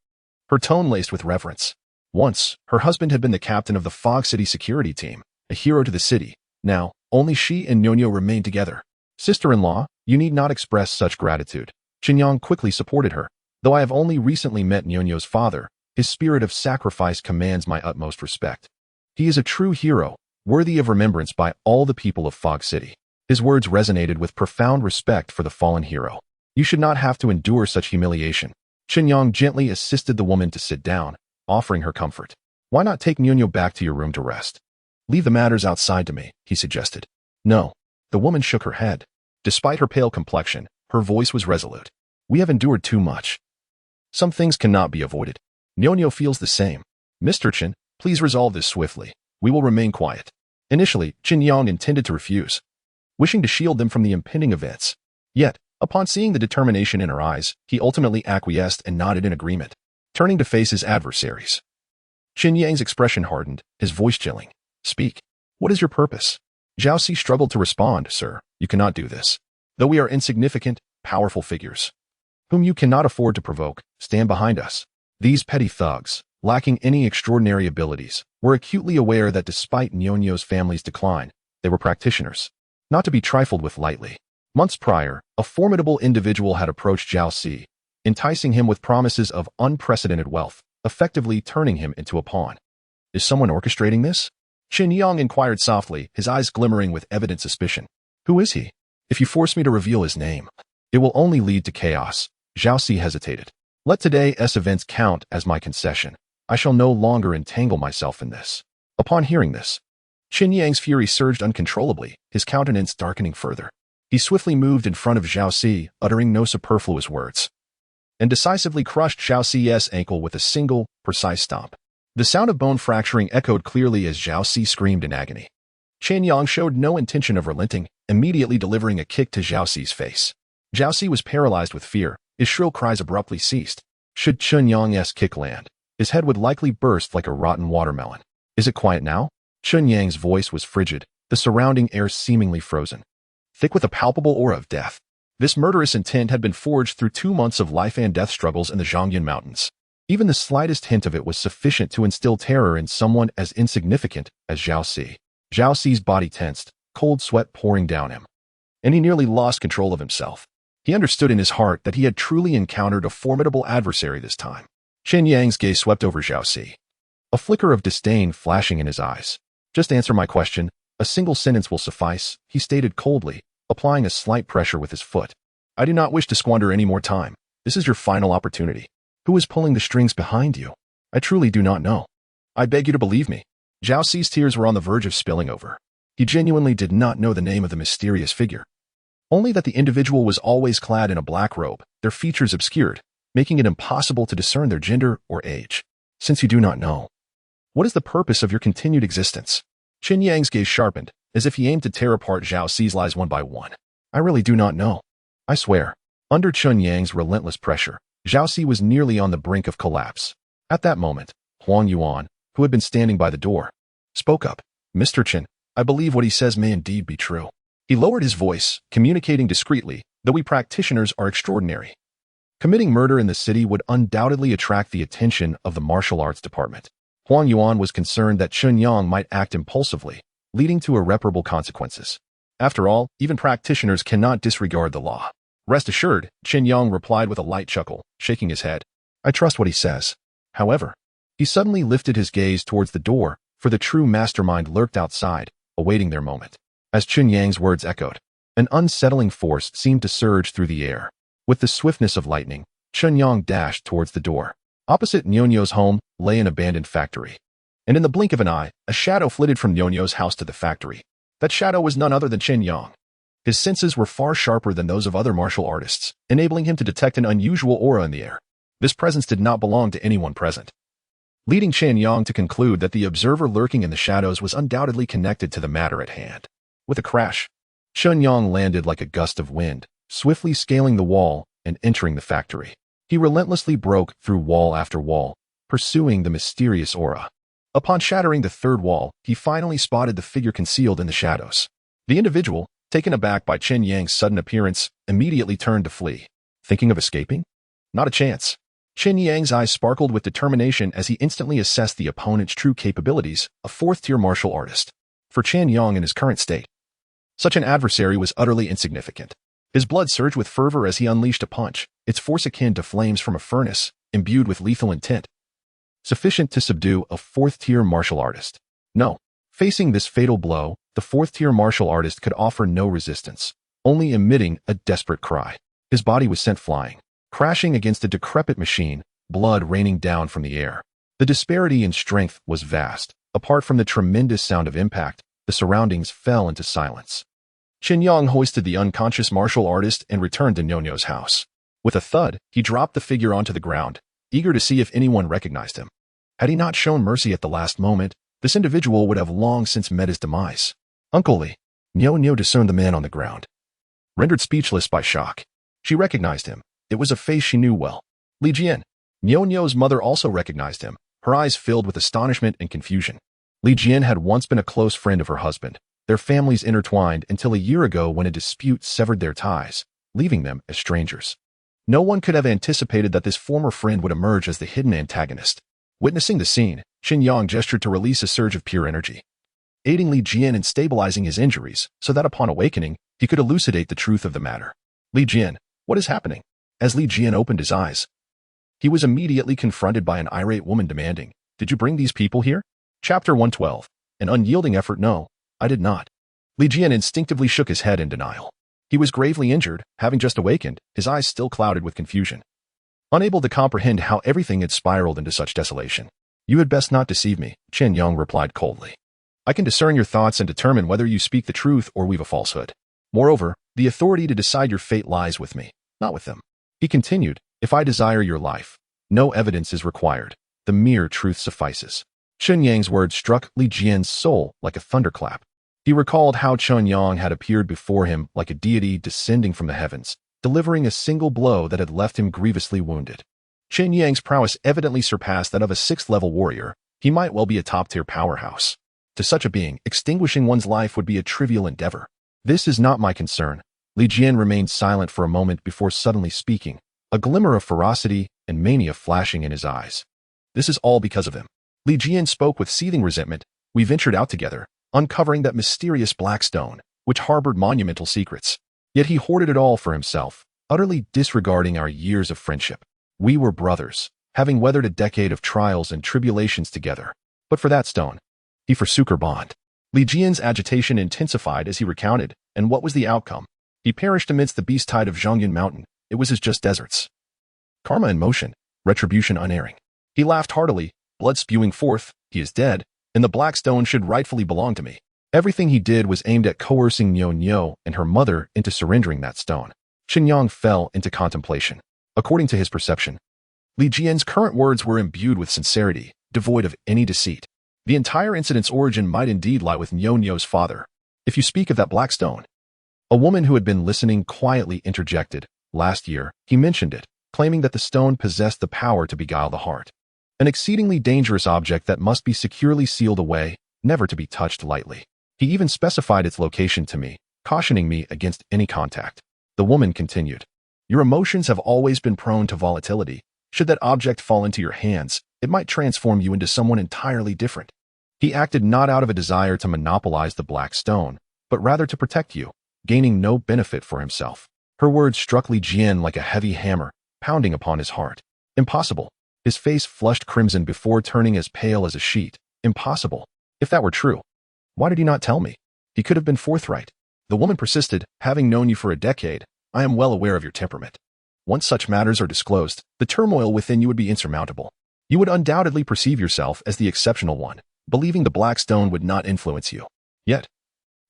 her tone laced with reverence. Once, her husband had been the captain of the Fog City security team, a hero to the city. Now, only she and Nuno remained together. "Sister-in-law, you need not express such gratitude." Chen Yang quickly supported her. "Though I have only recently met Nuno's father, his spirit of sacrifice commands my utmost respect. He is a true hero, worthy of remembrance by all the people of Fog City." His words resonated with profound respect for the fallen hero. "You should not have to endure such humiliation." Chen Yang gently assisted the woman to sit down, offering her comfort. "Why not take Nuno back to your room to rest? Leave the matters outside to me," he suggested. "No." The woman shook her head. Despite her pale complexion, her voice was resolute. "We have endured too much. Some things cannot be avoided. Nuno feels the same. Mr. Chen, please resolve this swiftly. We will remain quiet." Initially, Chen Yang intended to refuse, wishing to shield them from the impending events. Yet, upon seeing the determination in her eyes, he ultimately acquiesced and nodded in agreement, turning to face his adversaries. Chen Yang's expression hardened, his voice chilling. "Speak. What is your purpose?" Zhao Ci struggled to respond. "Sir, you cannot do this. Though we are insignificant, powerful figures, whom you cannot afford to provoke, stand behind us." These petty thugs, lacking any extraordinary abilities, were acutely aware that despite Nuno's family's decline, they were practitioners, not to be trifled with lightly. Months prior, a formidable individual had approached Zhao Ci, enticing him with promises of unprecedented wealth, effectively turning him into a pawn. "Is someone orchestrating this?" Chen Yang inquired softly, his eyes glimmering with evident suspicion. "Who is he? If you force me to reveal his name, it will only lead to chaos." Zhao Ci hesitated. "Let today's events count as my concession. I shall no longer entangle myself in this." Upon hearing this, Chen Yang's fury surged uncontrollably, his countenance darkening further. He swiftly moved in front of Zhao Ci, uttering no superfluous words, and decisively crushed Zhao Ci's ankle with a single, precise stomp. The sound of bone fracturing echoed clearly as Zhao Ci screamed in agony. Chen Yang showed no intention of relenting, immediately delivering a kick to Zhao Ci's face. Zhao Ci was paralyzed with fear, his shrill cries abruptly ceased. Should Chen Yang's kick land, his head would likely burst like a rotten watermelon. "Is it quiet now?" Chen Yang's voice was frigid, the surrounding air seemingly frozen, thick with a palpable aura of death. This murderous intent had been forged through 2 months of life and death struggles in the Zhongyan Mountains. Even the slightest hint of it was sufficient to instill terror in someone as insignificant as Zhao Ci. Zhao Ci's body tensed, cold sweat pouring down him, and he nearly lost control of himself. He understood in his heart that he had truly encountered a formidable adversary this time. Chen Yang's gaze swept over Zhao Ci, a flicker of disdain flashing in his eyes. "Just answer my question. A single sentence will suffice," he stated coldly, applying a slight pressure with his foot. "I do not wish to squander any more time. This is your final opportunity. Who is pulling the strings behind you? I truly do not know. I beg you to believe me." Zhao Ci's tears were on the verge of spilling over. He genuinely did not know the name of the mysterious figure, only that the individual was always clad in a black robe, their features obscured, making it impossible to discern their gender or age. "Since you do not know, what is the purpose of your continued existence?" Chen Yang's gaze sharpened, as if he aimed to tear apart Zhao Ci's lies one by one. "I really do not know. I swear." Under Chen Yang's relentless pressure, Zhao Ci was nearly on the brink of collapse. At that moment, Huang Yuan, who had been standing by the door, spoke up. "Mr. Chen, I believe what he says may indeed be true." He lowered his voice, communicating discreetly, "Though we practitioners are extraordinary, committing murder in the city would undoubtedly attract the attention of the martial arts department." Huang Yuan was concerned that Chen Yang might act impulsively, leading to irreparable consequences. After all, even practitioners cannot disregard the law. "Rest assured," Chen Yang replied with a light chuckle, shaking his head. "I trust what he says." However, he suddenly lifted his gaze towards the door, for the true mastermind lurked outside, awaiting their moment. As Chen Yang's words echoed, an unsettling force seemed to surge through the air. With the swiftness of lightning, Chen Yang dashed towards the door. Opposite Nyonyo's home lay an abandoned factory. And in the blink of an eye, a shadow flitted from Nyonyo's house to the factory. That shadow was none other than Chen Yang. His senses were far sharper than those of other martial artists, enabling him to detect an unusual aura in the air. This presence did not belong to anyone present, leading Chen Yang to conclude that the observer lurking in the shadows was undoubtedly connected to the matter at hand. With a crash, Chen Yang landed like a gust of wind, swiftly scaling the wall and entering the factory. He relentlessly broke through wall after wall, pursuing the mysterious aura. Upon shattering the third wall, he finally spotted the figure concealed in the shadows. The individual, taken aback by Chen Yang's sudden appearance, immediately turned to flee. Thinking of escaping? Not a chance. Chen Yang's eyes sparkled with determination as he instantly assessed the opponent's true capabilities, a fourth-tier martial artist. For Chen Yang in his current state, such an adversary was utterly insignificant. His blood surged with fervor as he unleashed a punch, its force akin to flames from a furnace, imbued with lethal intent, sufficient to subdue a fourth-tier martial artist. No. Facing this fatal blow, the fourth-tier martial artist could offer no resistance, only emitting a desperate cry. His body was sent flying, crashing against a decrepit machine, blood raining down from the air. The disparity in strength was vast. Apart from the tremendous sound of impact, the surroundings fell into silence. Chen Yang hoisted the unconscious martial artist and returned to Nyonyo's house. With a thud, he dropped the figure onto the ground, eager to see if anyone recognized him. Had he not shown mercy at the last moment, this individual would have long since met his demise. Uncle Li. Nyonyo discerned the man on the ground. Rendered speechless by shock, she recognized him. It was a face she knew well. Li Jian. Nyonyo's mother also recognized him, her eyes filled with astonishment and confusion. Li Jian had once been a close friend of her husband, their families intertwined until a year ago when a dispute severed their ties, leaving them as strangers. No one could have anticipated that this former friend would emerge as the hidden antagonist. Witnessing the scene, Chen Yang gestured to release a surge of pure energy, aiding Li Jian in stabilizing his injuries so that upon awakening, he could elucidate the truth of the matter. Li Jian, what is happening? As Li Jian opened his eyes, he was immediately confronted by an irate woman demanding, "Did you bring these people here?" Chapter 112. An unyielding effort. No, I did not. Li Jian instinctively shook his head in denial. He was gravely injured, having just awakened, his eyes still clouded with confusion, unable to comprehend how everything had spiraled into such desolation. You had best not deceive me, Chen Yang replied coldly. I can discern your thoughts and determine whether you speak the truth or weave a falsehood. Moreover, the authority to decide your fate lies with me, not with them. He continued, if I desire your life, no evidence is required. The mere truth suffices. Chen Yang's words struck Li Jian's soul like a thunderclap. He recalled how Chen Yang had appeared before him like a deity descending from the heavens, delivering a single blow that had left him grievously wounded. Chen Yang's prowess evidently surpassed that of a 6th-level warrior. He might well be a top-tier powerhouse. To such a being, extinguishing one's life would be a trivial endeavor. This is not my concern. Li Jian remained silent for a moment before suddenly speaking, a glimmer of ferocity and mania flashing in his eyes. This is all because of him. Li Jian spoke with seething resentment. We ventured out together, uncovering that mysterious black stone, which harbored monumental secrets. Yet he hoarded it all for himself, utterly disregarding our years of friendship. We were brothers, having weathered a decade of trials and tribulations together. But for that stone, he forsook our bond. Li Jian's agitation intensified as he recounted, and what was the outcome? He perished amidst the beast tide of Zhongyun Mountain. It was his just deserts. Karma in motion, retribution unerring. He laughed heartily, blood spewing forth. He is dead, and the black stone should rightfully belong to me. Everything he did was aimed at coercing Nyonyo and her mother into surrendering that stone. Chen Yang fell into contemplation. According to his perception, Li Jian's current words were imbued with sincerity, devoid of any deceit. The entire incident's origin might indeed lie with Nyonyo's father. If you speak of that black stone, a woman who had been listening quietly interjected. Last year, he mentioned it, claiming that the stone possessed the power to beguile the heart. An exceedingly dangerous object that must be securely sealed away, never to be touched lightly. He even specified its location to me, cautioning me against any contact. The woman continued, your emotions have always been prone to volatility. Should that object fall into your hands, it might transform you into someone entirely different. He acted not out of a desire to monopolize the black stone, but rather to protect you, gaining no benefit for himself. Her words struck Li Jian like a heavy hammer, pounding upon his heart. Impossible. His face flushed crimson before turning as pale as a sheet. Impossible. If that were true, why did he not tell me? He could have been forthright. The woman persisted, having known you for a decade, I am well aware of your temperament. Once such matters are disclosed, the turmoil within you would be insurmountable. You would undoubtedly perceive yourself as the exceptional one, believing the black stone would not influence you. Yet,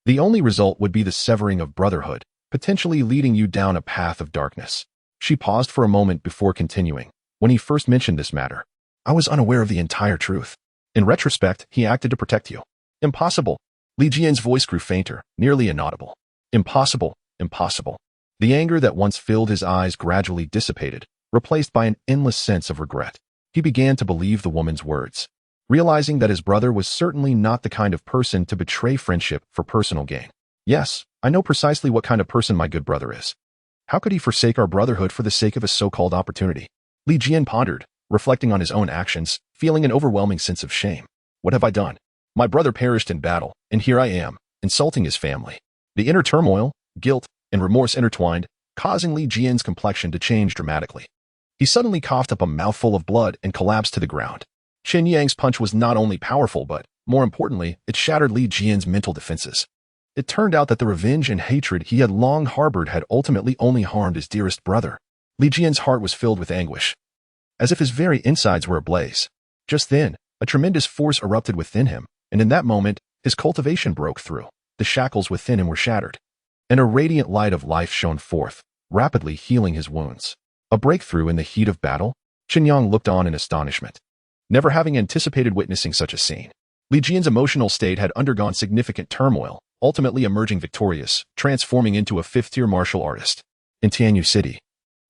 the only result would be the severing of brotherhood, potentially leading you down a path of darkness. She paused for a moment before continuing. When he first mentioned this matter, I was unaware of the entire truth. In retrospect, he acted to protect you. Impossible. Li Jian's voice grew fainter, nearly inaudible. Impossible, impossible. The anger that once filled his eyes gradually dissipated, replaced by an endless sense of regret. He began to believe the woman's words, realizing that his brother was certainly not the kind of person to betray friendship for personal gain. Yes, I know precisely what kind of person my good brother is. How could he forsake our brotherhood for the sake of a so-called opportunity? Li Jian pondered, reflecting on his own actions, feeling an overwhelming sense of shame. What have I done? My brother perished in battle, and here I am, insulting his family. The inner turmoil, guilt, and remorse intertwined, causing Li Jian's complexion to change dramatically. He suddenly coughed up a mouthful of blood and collapsed to the ground. Chen Yang's punch was not only powerful but, more importantly, it shattered Li Jian's mental defenses. It turned out that the revenge and hatred he had long harbored had ultimately only harmed his dearest brother. Li Jian's heart was filled with anguish, as if his very insides were ablaze. Just then, a tremendous force erupted within him, and in that moment, his cultivation broke through. The shackles within him were shattered, and a radiant light of life shone forth, rapidly healing his wounds. A breakthrough in the heat of battle? Chen Yang looked on in astonishment, never having anticipated witnessing such a scene. Li Jian's emotional state had undergone significant turmoil, ultimately emerging victorious, transforming into a fifth-tier martial artist. In Tianyu City,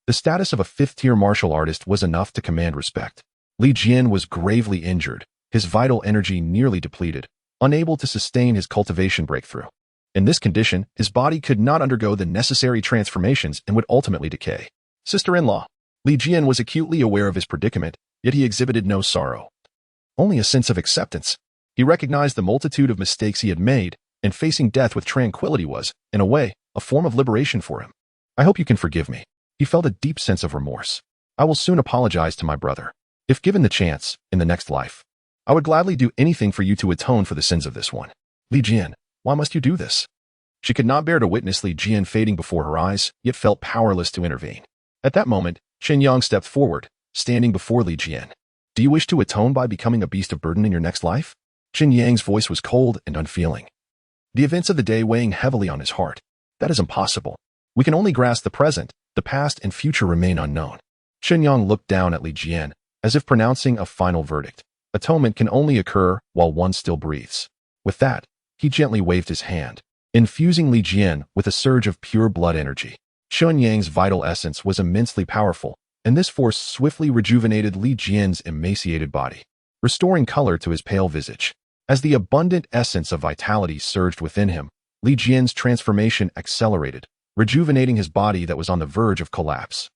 the status of a fifth-tier martial artist was enough to command respect. Li Jian was gravely injured, his vital energy nearly depleted, unable to sustain his cultivation breakthrough. In this condition, his body could not undergo the necessary transformations and would ultimately decay. Sister-in-law. Li Jian was acutely aware of his predicament, yet he exhibited no sorrow, only a sense of acceptance. He recognized the multitude of mistakes he had made, and facing death with tranquility was, in a way, a form of liberation for him. I hope you can forgive me. He felt a deep sense of remorse. I will soon apologize to my brother. If given the chance, in the next life, I would gladly do anything for you to atone for the sins of this one. Li Jian, why must you do this? She could not bear to witness Li Jian fading before her eyes, yet felt powerless to intervene. At that moment, Chen Yang stepped forward, standing before Li Jian. Do you wish to atone by becoming a beast of burden in your next life? Chen Yang's voice was cold and unfeeling, the events of the day weighing heavily on his heart. That is impossible. We can only grasp the present, the past and future remain unknown. Chen Yang looked down at Li Jian, as if pronouncing a final verdict. Atonement can only occur while one still breathes. With that, he gently waved his hand, infusing Li Jian with a surge of pure blood energy. Chen Yang's vital essence was immensely powerful, and this force swiftly rejuvenated Li Jian's emaciated body, restoring color to his pale visage. As the abundant essence of vitality surged within him, Li Jian's transformation accelerated, rejuvenating his body that was on the verge of collapse.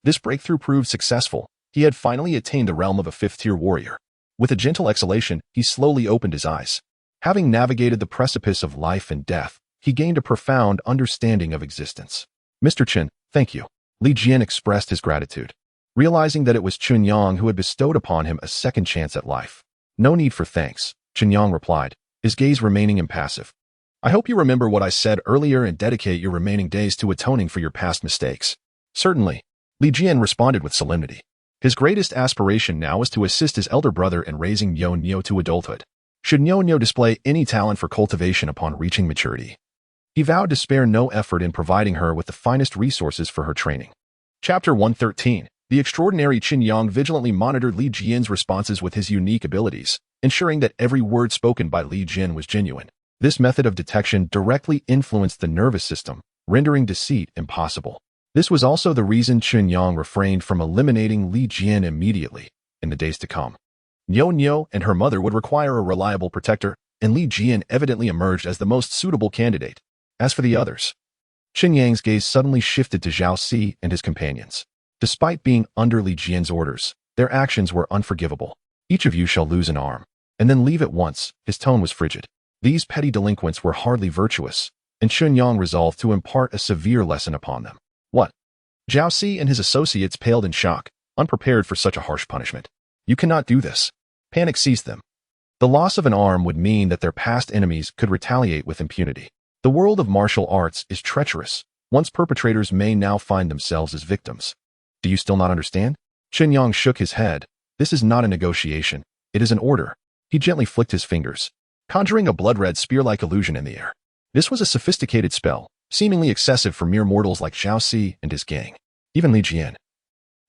This breakthrough proved successful. He had finally attained the realm of a fifth-tier warrior. With a gentle exhalation, he slowly opened his eyes. Having navigated the precipice of life and death, he gained a profound understanding of existence. Mr. Chen, thank you. Li Jian expressed his gratitude, realizing that it was Chen Yang who had bestowed upon him a second chance at life. No need for thanks, Chen Yang replied, his gaze remaining impassive. I hope you remember what I said earlier and dedicate your remaining days to atoning for your past mistakes. Certainly, Li Jian responded with solemnity. His greatest aspiration now was to assist his elder brother in raising Niu Niu to adulthood. Should Niu Niu display any talent for cultivation upon reaching maturity, he vowed to spare no effort in providing her with the finest resources for her training. Chapter 113. The extraordinary Chen Yang vigilantly monitored Li Jian's responses with his unique abilities, ensuring that every word spoken by Li Jian was genuine. This method of detection directly influenced the nervous system, rendering deceit impossible. This was also the reason Chen Yang refrained from eliminating Li Jian immediately. In the days to come, Niu Niu and her mother would require a reliable protector, and Li Jian evidently emerged as the most suitable candidate. As for the others, Chen Yang's gaze suddenly shifted to Zhao Si and his companions. Despite being under Li Jian's orders, their actions were unforgivable. Each of you shall lose an arm, and then leave at once. His tone was frigid. These petty delinquents were hardly virtuous, and Chen Yang resolved to impart a severe lesson upon them. What? Zhao Si and his associates paled in shock, unprepared for such a harsh punishment. You cannot do this. Panic seized them. The loss of an arm would mean that their past enemies could retaliate with impunity. The world of martial arts is treacherous. Once perpetrators may now find themselves as victims. Do you still not understand? Chen Yang shook his head. This is not a negotiation. It is an order. He gently flicked his fingers, conjuring a blood-red spear-like illusion in the air. This was a sophisticated spell, seemingly excessive for mere mortals like Zhao Si and his gang. Even Li Jian,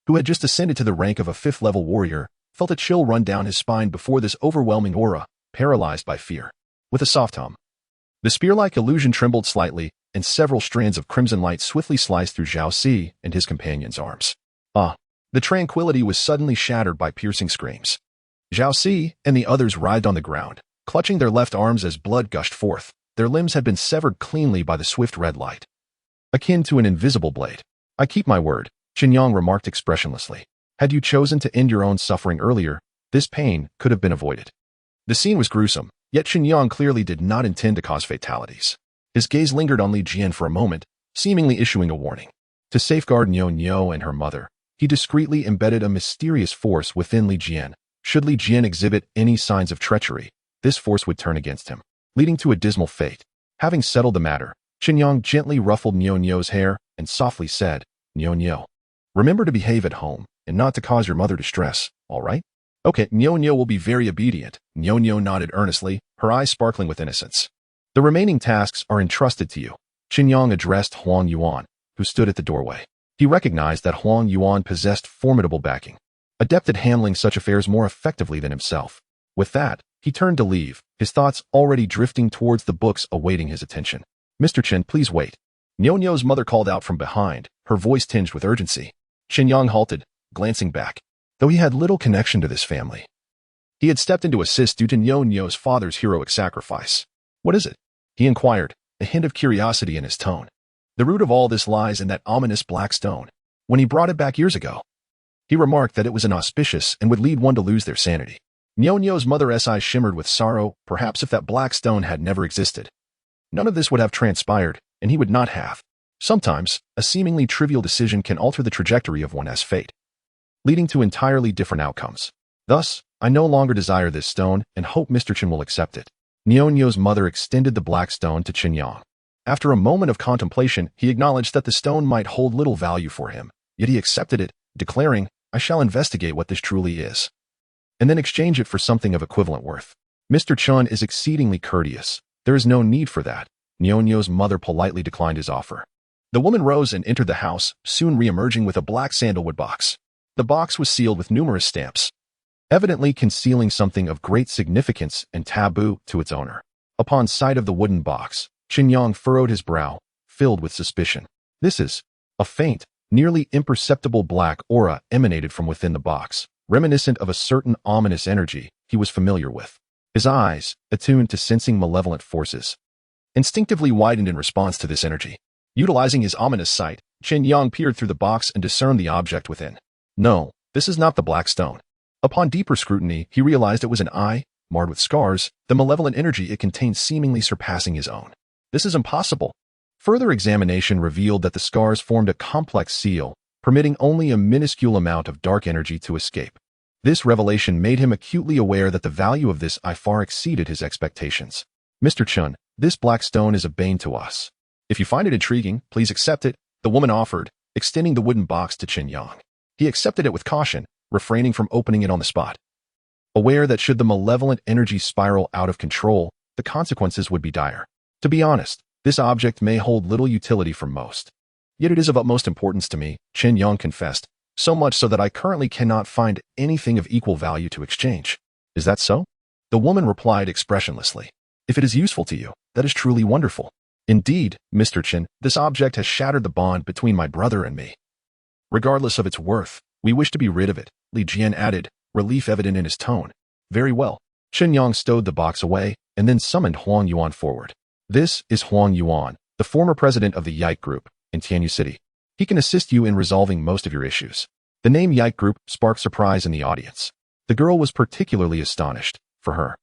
who had just ascended to the rank of a 5th-level warrior, felt a chill run down his spine before this overwhelming aura, paralyzed by fear. With a soft hum, the spear-like illusion trembled slightly, and several strands of crimson light swiftly sliced through Zhao Si and his companion's arms. The tranquility was suddenly shattered by piercing screams. Zhao Si and the others writhed on the ground, clutching their left arms as blood gushed forth. Their limbs had been severed cleanly by the swift red light, akin to an invisible blade. I keep my word, Chen Yang remarked expressionlessly. Had you chosen to end your own suffering earlier, this pain could have been avoided. The scene was gruesome, yet Chen Yang clearly did not intend to cause fatalities. His gaze lingered on Li Jian for a moment, seemingly issuing a warning. To safeguard Niu and her mother, he discreetly embedded a mysterious force within Li Jian. Should Li Jian exhibit any signs of treachery, this force would turn against him, leading to a dismal fate. Having settled the matter, Chen Yang gently ruffled Niu's hair and softly said, Niu, remember to behave at home and not to cause your mother distress, all right? Okay, Niu will be very obedient. Niu nodded earnestly, her eyes sparkling with innocence. The remaining tasks are entrusted to you. Chen Yang addressed Huang Yuan, who stood at the doorway. He recognized that Huang Yuan possessed formidable backing, adept at handling such affairs more effectively than himself. With that, he turned to leave, his thoughts already drifting towards the books awaiting his attention. Mr. Chen, please wait. Niu's mother called out from behind, her voice tinged with urgency. Chen Yang halted, glancing back. Though he had little connection to this family, he had stepped in to assist due to Niu's father's heroic sacrifice. What is it? He inquired, a hint of curiosity in his tone. The root of all this lies in that ominous black stone. When he brought it back years ago, he remarked that it was inauspicious and would lead one to lose their sanity. Niu's mother's eyes shimmered with sorrow. Perhaps if that black stone had never existed, none of this would have transpired, and he would not have. Sometimes, a seemingly trivial decision can alter the trajectory of one's fate, leading to entirely different outcomes. Thus, I no longer desire this stone and hope Mr. Chen will accept it. Niu's mother extended the black stone to Chen Yang. After a moment of contemplation, he acknowledged that the stone might hold little value for him, yet he accepted it, declaring, I shall investigate what this truly is, and then exchange it for something of equivalent worth. Mr. Chen is exceedingly courteous. There is no need for that. Niu's mother politely declined his offer. The woman rose and entered the house, soon re-emerging with a black sandalwood box. The box was sealed with numerous stamps, evidently concealing something of great significance and taboo to its owner. Upon sight of the wooden box, Chen Yang furrowed his brow, filled with suspicion. This is a faint, nearly imperceptible black aura emanated from within the box, reminiscent of a certain ominous energy he was familiar with. His eyes, attuned to sensing malevolent forces, instinctively widened in response to this energy. Utilizing his ominous sight, Chen Yang peered through the box and discerned the object within. No, this is not the black stone. Upon deeper scrutiny, he realized it was an eye, marred with scars, the malevolent energy it contained seemingly surpassing his own. This is impossible. Further examination revealed that the scars formed a complex seal, permitting only a minuscule amount of dark energy to escape. This revelation made him acutely aware that the value of this eye far exceeded his expectations. Mr. Chen, this black stone is a bane to us. If you find it intriguing, please accept it, the woman offered, extending the wooden box to Chen Yang. He accepted it with caution, refraining from opening it on the spot, aware that should the malevolent energy spiral out of control, the consequences would be dire. To be honest, this object may hold little utility for most, yet it is of utmost importance to me, Chen Yang confessed, so much so that I currently cannot find anything of equal value to exchange. Is that so? The woman replied expressionlessly. If it is useful to you, that is truly wonderful. Indeed, Mr. Chen, this object has shattered the bond between my brother and me. Regardless of its worth, we wish to be rid of it, Li Jian added, relief evident in his tone. Very well. Chen Yang stowed the box away and then summoned Huang Yuan forward. This is Huang Yuan, the former president of the Yike Group in Tianyu City. He can assist you in resolving most of your issues. The name Yike Group sparked surprise in the audience. The girl was particularly astonished. For her,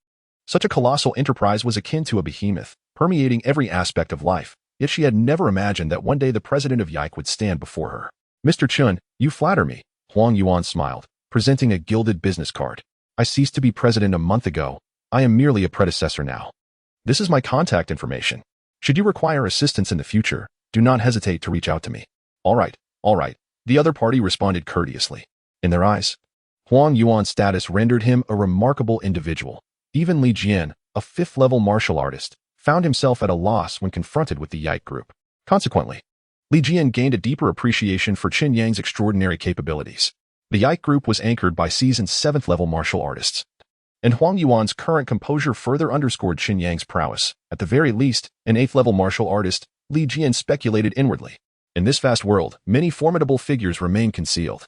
such a colossal enterprise was akin to a behemoth, permeating every aspect of life, yet she had never imagined that one day the president of Yike would stand before her. Mr. Chen, you flatter me, Huang Yuan smiled, presenting a gilded business card. I ceased to be president a month ago. I am merely a predecessor now. This is my contact information. Should you require assistance in the future, do not hesitate to reach out to me. All right. The other party responded courteously. In their eyes, Huang Yuan's status rendered him a remarkable individual. Even Li Jian, a fifth-level martial artist, found himself at a loss when confronted with the Yike group. Consequently, Li Jian gained a deeper appreciation for Chen Yang's extraordinary capabilities. The Yike group was anchored by seasoned 7th-level martial artists, and Huang Yuan's current composure further underscored Chen Yang's prowess. At the very least, an 8th-level martial artist, Li Jian speculated inwardly. In this vast world, many formidable figures remain concealed.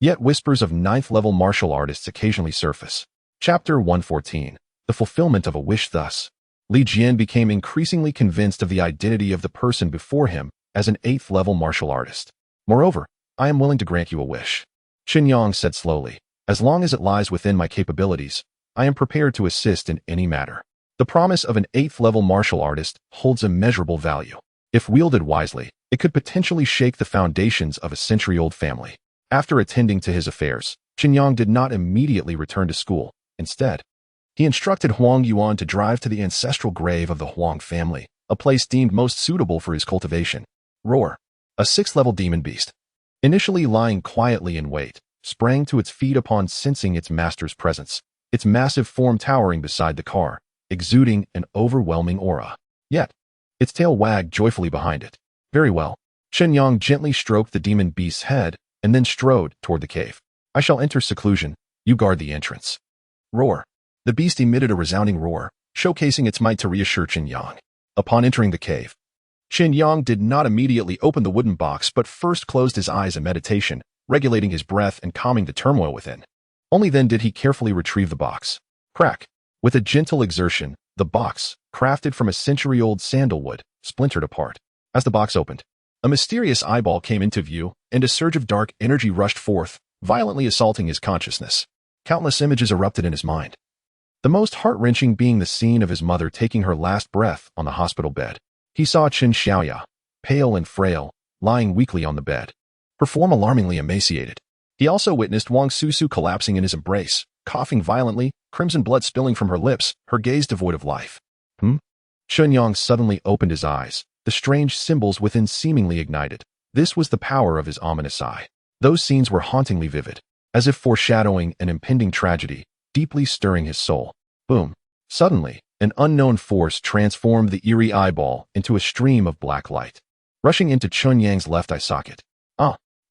Yet whispers of 9th-level martial artists occasionally surface. Chapter 114. The Fulfillment of a Wish. Thus, Li Jian became increasingly convinced of the identity of the person before him as an 8th-level martial artist. Moreover, I am willing to grant you a wish. Chen Yang said slowly. As long as it lies within my capabilities, I am prepared to assist in any matter. The promise of an 8th-level martial artist holds immeasurable value. If wielded wisely, it could potentially shake the foundations of a century-old family. After attending to his affairs, Chen Yang did not immediately return to school. Instead, he instructed Huang Yuan to drive to the ancestral grave of the Huang family, a place deemed most suitable for his cultivation. Roar, a 6th-level demon beast, initially lying quietly in wait, sprang to its feet upon sensing its master's presence, its massive form towering beside the car, exuding an overwhelming aura. Yet, its tail wagged joyfully behind it. Very well. Chen Yang gently stroked the demon beast's head and then strode toward the cave. I shall enter seclusion. You guard the entrance. Roar. The beast emitted a resounding roar, showcasing its might to reassure Chen Yang. Upon entering the cave, Chen Yang did not immediately open the wooden box but first closed his eyes in meditation, regulating his breath and calming the turmoil within. Only then did he carefully retrieve the box. Crack. With a gentle exertion, the box, crafted from a century-old sandalwood, splintered apart. As the box opened, a mysterious eyeball came into view, and a surge of dark energy rushed forth, violently assaulting his consciousness. Countless images erupted in his mind, the most heart-wrenching being the scene of his mother taking her last breath on the hospital bed. He saw Chen Xiaoya, pale and frail, lying weakly on the bed, her form alarmingly emaciated. He also witnessed Wang Susu collapsing in his embrace, coughing violently, crimson blood spilling from her lips, her gaze devoid of life. Chen Yang suddenly opened his eyes, the strange symbols within seemingly ignited. This was the power of his ominous eye. Those scenes were hauntingly vivid, as if foreshadowing an impending tragedy, deeply stirring his soul. Boom. Suddenly, an unknown force transformed the eerie eyeball into a stream of black light, rushing into Chen Yang's left eye socket.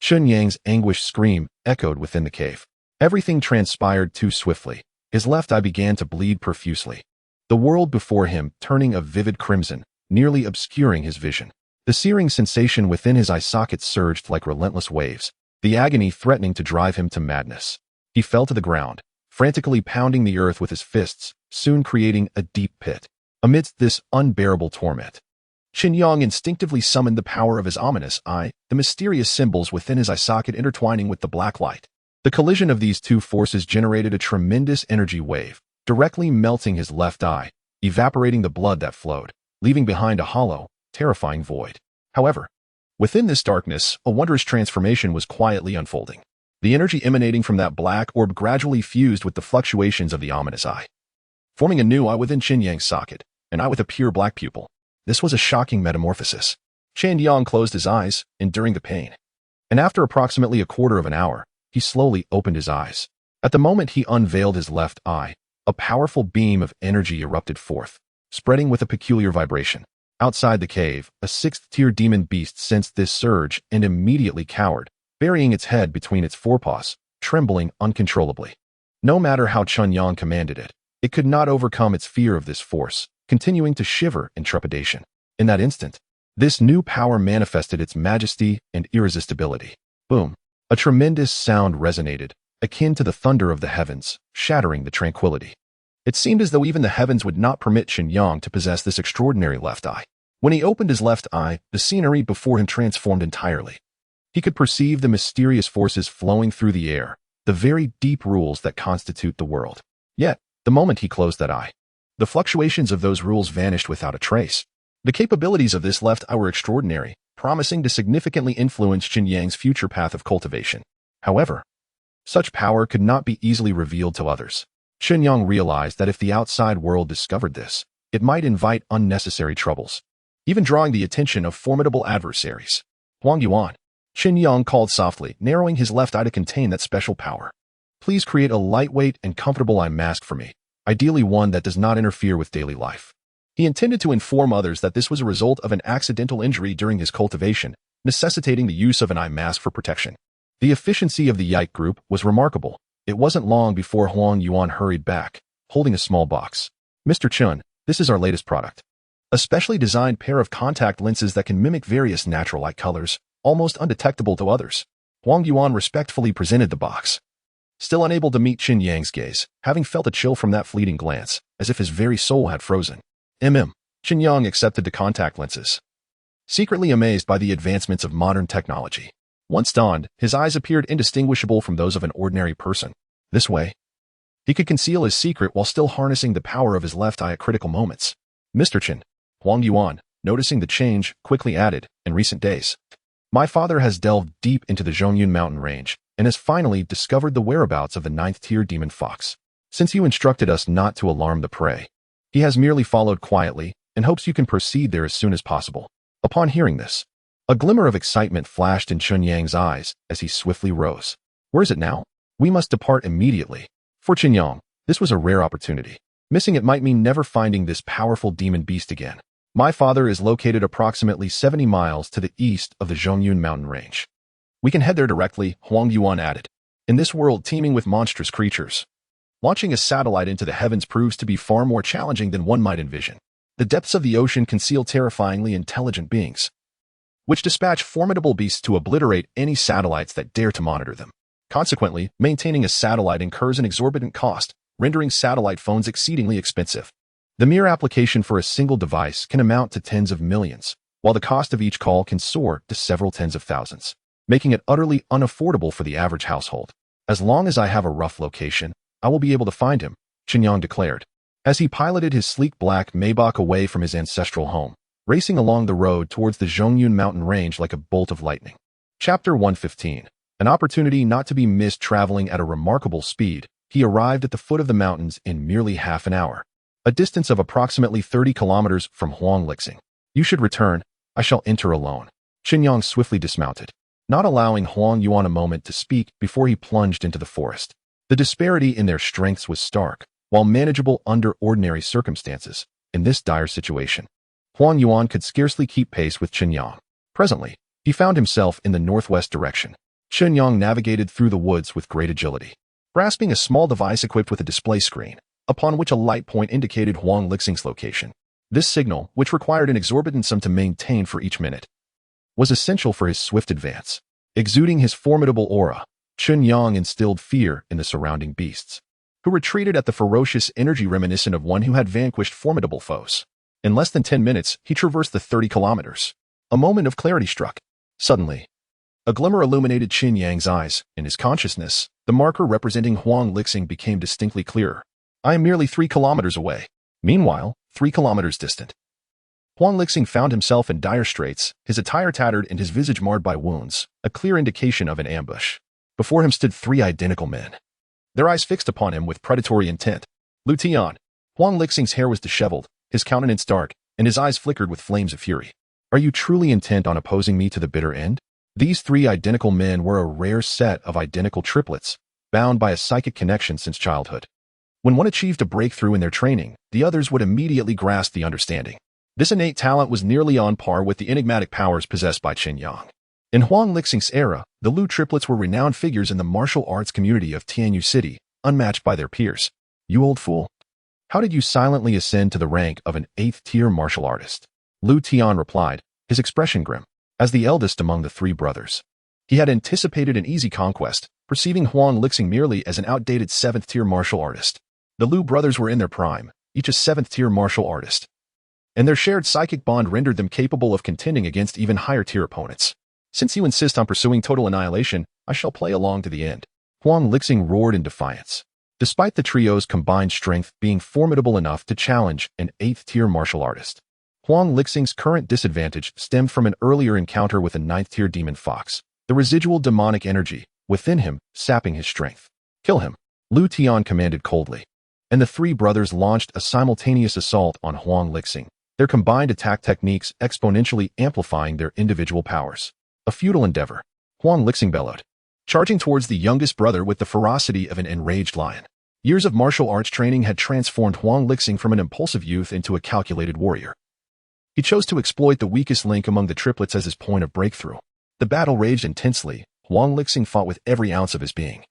Chen Yang's anguished scream echoed within the cave. Everything transpired too swiftly. His left eye began to bleed profusely, the world before him turning a vivid crimson, nearly obscuring his vision. The searing sensation within his eye socket surged like relentless waves, the agony threatening to drive him to madness. He fell to the ground, frantically pounding the earth with his fists, soon creating a deep pit. Amidst this unbearable torment, Chen Yang instinctively summoned the power of his ominous eye, the mysterious symbols within his eye socket intertwining with the black light. The collision of these two forces generated a tremendous energy wave, directly melting his left eye, evaporating the blood that flowed, leaving behind a hollow, terrifying void. However, within this darkness, a wondrous transformation was quietly unfolding. The energy emanating from that black orb gradually fused with the fluctuations of the ominous eye, forming a new eye within Chen Yang's socket, an eye with a pure black pupil. This was a shocking metamorphosis. Chen Yang closed his eyes, enduring the pain. And after approximately a quarter of an hour, he slowly opened his eyes. At the moment he unveiled his left eye, a powerful beam of energy erupted forth, spreading with a peculiar vibration. Outside the cave, a 6th-tier demon beast sensed this surge and immediately cowered, burying its head between its forepaws, trembling uncontrollably. No matter how Chen Yang commanded it, it could not overcome its fear of this force, continuing to shiver in trepidation. In that instant, this new power manifested its majesty and irresistibility. Boom! A tremendous sound resonated, akin to the thunder of the heavens, shattering the tranquility. It seemed as though even the heavens would not permit Chen Yang to possess this extraordinary left eye. When he opened his left eye, the scenery before him transformed entirely. He could perceive the mysterious forces flowing through the air, the very deep rules that constitute the world. Yet, the moment he closed that eye, the fluctuations of those rules vanished without a trace. The capabilities of this left eye were extraordinary, promising to significantly influence Chen Yang's future path of cultivation. However, such power could not be easily revealed to others. Chen Yang realized that if the outside world discovered this, it might invite unnecessary troubles, even drawing the attention of formidable adversaries. Huang Yuan, Chen Yang called softly, narrowing his left eye to contain that special power. Please create a lightweight and comfortable eye mask for me, ideally one that does not interfere with daily life. He intended to inform others that this was a result of an accidental injury during his cultivation, necessitating the use of an eye mask for protection. The efficiency of the Yike group was remarkable. It wasn't long before Huang Yuan hurried back, holding a small box. Mr. Chen, this is our latest product. A specially designed pair of contact lenses that can mimic various natural light colors, almost undetectable to others. Huang Yuan respectfully presented the box. Still unable to meet Chen Yang's gaze, having felt a chill from that fleeting glance, as if his very soul had frozen. Chen Yang accepted the contact lenses. Secretly amazed by the advancements of modern technology. Once donned, his eyes appeared indistinguishable from those of an ordinary person. This way, he could conceal his secret while still harnessing the power of his left eye at critical moments. Mr. Chen, Huang Yuan, noticing the change, quickly added, in recent days, my father has delved deep into the Zhongyun mountain range and has finally discovered the whereabouts of the 9th-tier demon fox. Since you instructed us not to alarm the prey, he has merely followed quietly and hopes you can proceed there as soon as possible. Upon hearing this, a glimmer of excitement flashed in Chen Yang's eyes as he swiftly rose. Where is it now? We must depart immediately. For Chen Yang, this was a rare opportunity. Missing it might mean never finding this powerful demon beast again. My father is located approximately 70 miles to the east of the Zhongyun mountain range. We can head there directly, Huang Yuan added. In this world teeming with monstrous creatures, launching a satellite into the heavens proves to be far more challenging than one might envision. The depths of the ocean conceal terrifyingly intelligent beings, which dispatch formidable beasts to obliterate any satellites that dare to monitor them. Consequently, maintaining a satellite incurs an exorbitant cost, rendering satellite phones exceedingly expensive. The mere application for a single device can amount to tens of millions, while the cost of each call can soar to several tens of thousands, making it utterly unaffordable for the average household. As long as I have a rough location, I will be able to find him, Chen Yang declared, as he piloted his sleek black Maybach away from his ancestral home, racing along the road towards the Zhongyun mountain range like a bolt of lightning. Chapter 115. An opportunity not to be missed. Traveling at a remarkable speed, he arrived at the foot of the mountains in merely half an hour, a distance of approximately 30 kilometers from Huanglixing. You should return. I shall enter alone. Chen Yang swiftly dismounted, not allowing Huang Yuan a moment to speak before he plunged into the forest. The disparity in their strengths was stark, while manageable under ordinary circumstances. In this dire situation, Huang Yuan could scarcely keep pace with Chen Yang. Presently, he found himself in the northwest direction. Chen Yang navigated through the woods with great agility, grasping a small device equipped with a display screen, upon which a light point indicated Huanglixing's location. This signal, which required an exorbitant sum to maintain for each minute, was essential for his swift advance. Exuding his formidable aura, Chen Yang instilled fear in the surrounding beasts, who retreated at the ferocious energy reminiscent of one who had vanquished formidable foes. In less than 10 minutes, he traversed the 30 kilometers. A moment of clarity struck. Suddenly, a glimmer illuminated Chen Yang's eyes. In his consciousness, the marker representing Huanglixing became distinctly clearer. I am merely 3 kilometers away. Meanwhile, 3 kilometers distant, Huanglixing found himself in dire straits, his attire tattered and his visage marred by wounds, a clear indication of an ambush. Before him stood 3 identical men, their eyes fixed upon him with predatory intent. Lu Tian. Huanglixing's hair was disheveled, his countenance dark, and his eyes flickered with flames of fury. Are you truly intent on opposing me to the bitter end? These 3 identical men were a rare set of identical triplets, bound by a psychic connection since childhood. When one achieved a breakthrough in their training, the others would immediately grasp the understanding. This innate talent was nearly on par with the enigmatic powers possessed by Chen Yang. In Huanglixing's era, the Lu triplets were renowned figures in the martial arts community of Tianyu City, unmatched by their peers. You old fool. How did you silently ascend to the rank of an 8th-tier martial artist? Lu Tian replied, his expression grim. As the eldest among the 3 brothers, he had anticipated an easy conquest, perceiving Huanglixing merely as an outdated 7th-tier martial artist. The Lu brothers were in their prime, each a 7th-tier martial artist, and their shared psychic bond rendered them capable of contending against even higher-tier opponents. Since you insist on pursuing total annihilation, I shall play along to the end. Huanglixing roared in defiance, despite the trio's combined strength being formidable enough to challenge an 8th-tier martial artist. Huanglixing's current disadvantage stemmed from an earlier encounter with a 9th-tier demon fox, the residual demonic energy within him sapping his strength. Kill him, Lu Tian commanded coldly, and the 3 brothers launched a simultaneous assault on Huanglixing, their combined attack techniques exponentially amplifying their individual powers. A futile endeavor. Huang Lixing bellowed, charging towards the youngest brother with the ferocity of an enraged lion. Years of martial arts training had transformed Huang Lixing from an impulsive youth into a calculated warrior. He chose to exploit the weakest link among the triplets as his point of breakthrough. The battle raged intensely. Huang Lixing fought with every ounce of his being,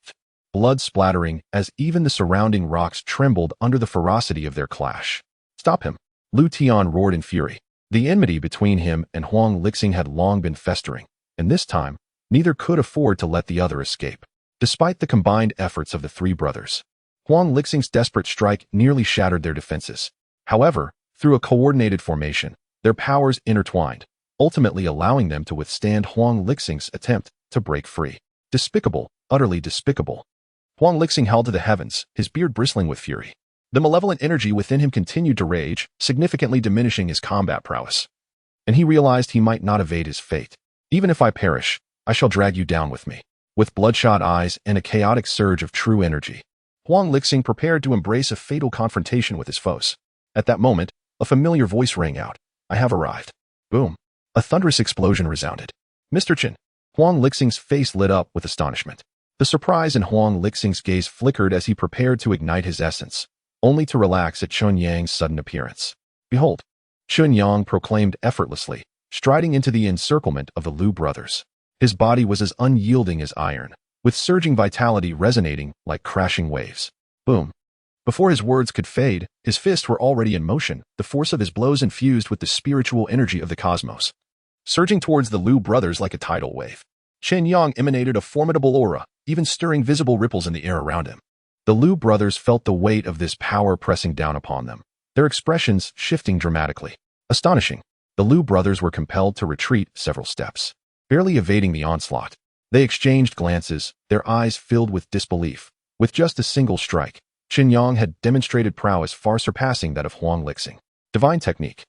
blood splattering as even the surrounding rocks trembled under the ferocity of their clash. Stop him! Lu Tian roared in fury. The enmity between him and Huang Lixing had long been festering, and this time, neither could afford to let the other escape. Despite the combined efforts of the three brothers, Huang Lixing's desperate strike nearly shattered their defenses. However, through a coordinated formation, their powers intertwined, ultimately allowing them to withstand Huang Lixing's attempt to break free. Despicable, utterly despicable. Huang Lixing held to the heavens, his beard bristling with fury. The malevolent energy within him continued to rage, significantly diminishing his combat prowess. And he realized he might not evade his fate. Even if I perish, I shall drag you down with me. With bloodshot eyes and a chaotic surge of true energy, Huang Lixing prepared to embrace a fatal confrontation with his foes. At that moment, a familiar voice rang out. I have arrived. Boom. A thunderous explosion resounded. Mr. Chen. Huang Lixing's face lit up with astonishment. The surprise in Huang Lixing's gaze flickered as he prepared to ignite his essence, only to relax at Chen Yang's sudden appearance. Behold, Chen Yang proclaimed effortlessly, striding into the encirclement of the Lu brothers. His body was as unyielding as iron, with surging vitality resonating like crashing waves. Boom. Before his words could fade, his fists were already in motion, the force of his blows infused with the spiritual energy of the cosmos. Surging towards the Lu brothers like a tidal wave, Chen Yang emanated a formidable aura, even stirring visible ripples in the air around him. The Lu brothers felt the weight of this power pressing down upon them, their expressions shifting dramatically. Astonishing, the Lu brothers were compelled to retreat several steps, barely evading the onslaught. They exchanged glances, their eyes filled with disbelief. With just a single strike, Chen Yang had demonstrated prowess far surpassing that of Huang Lixing. Divine technique.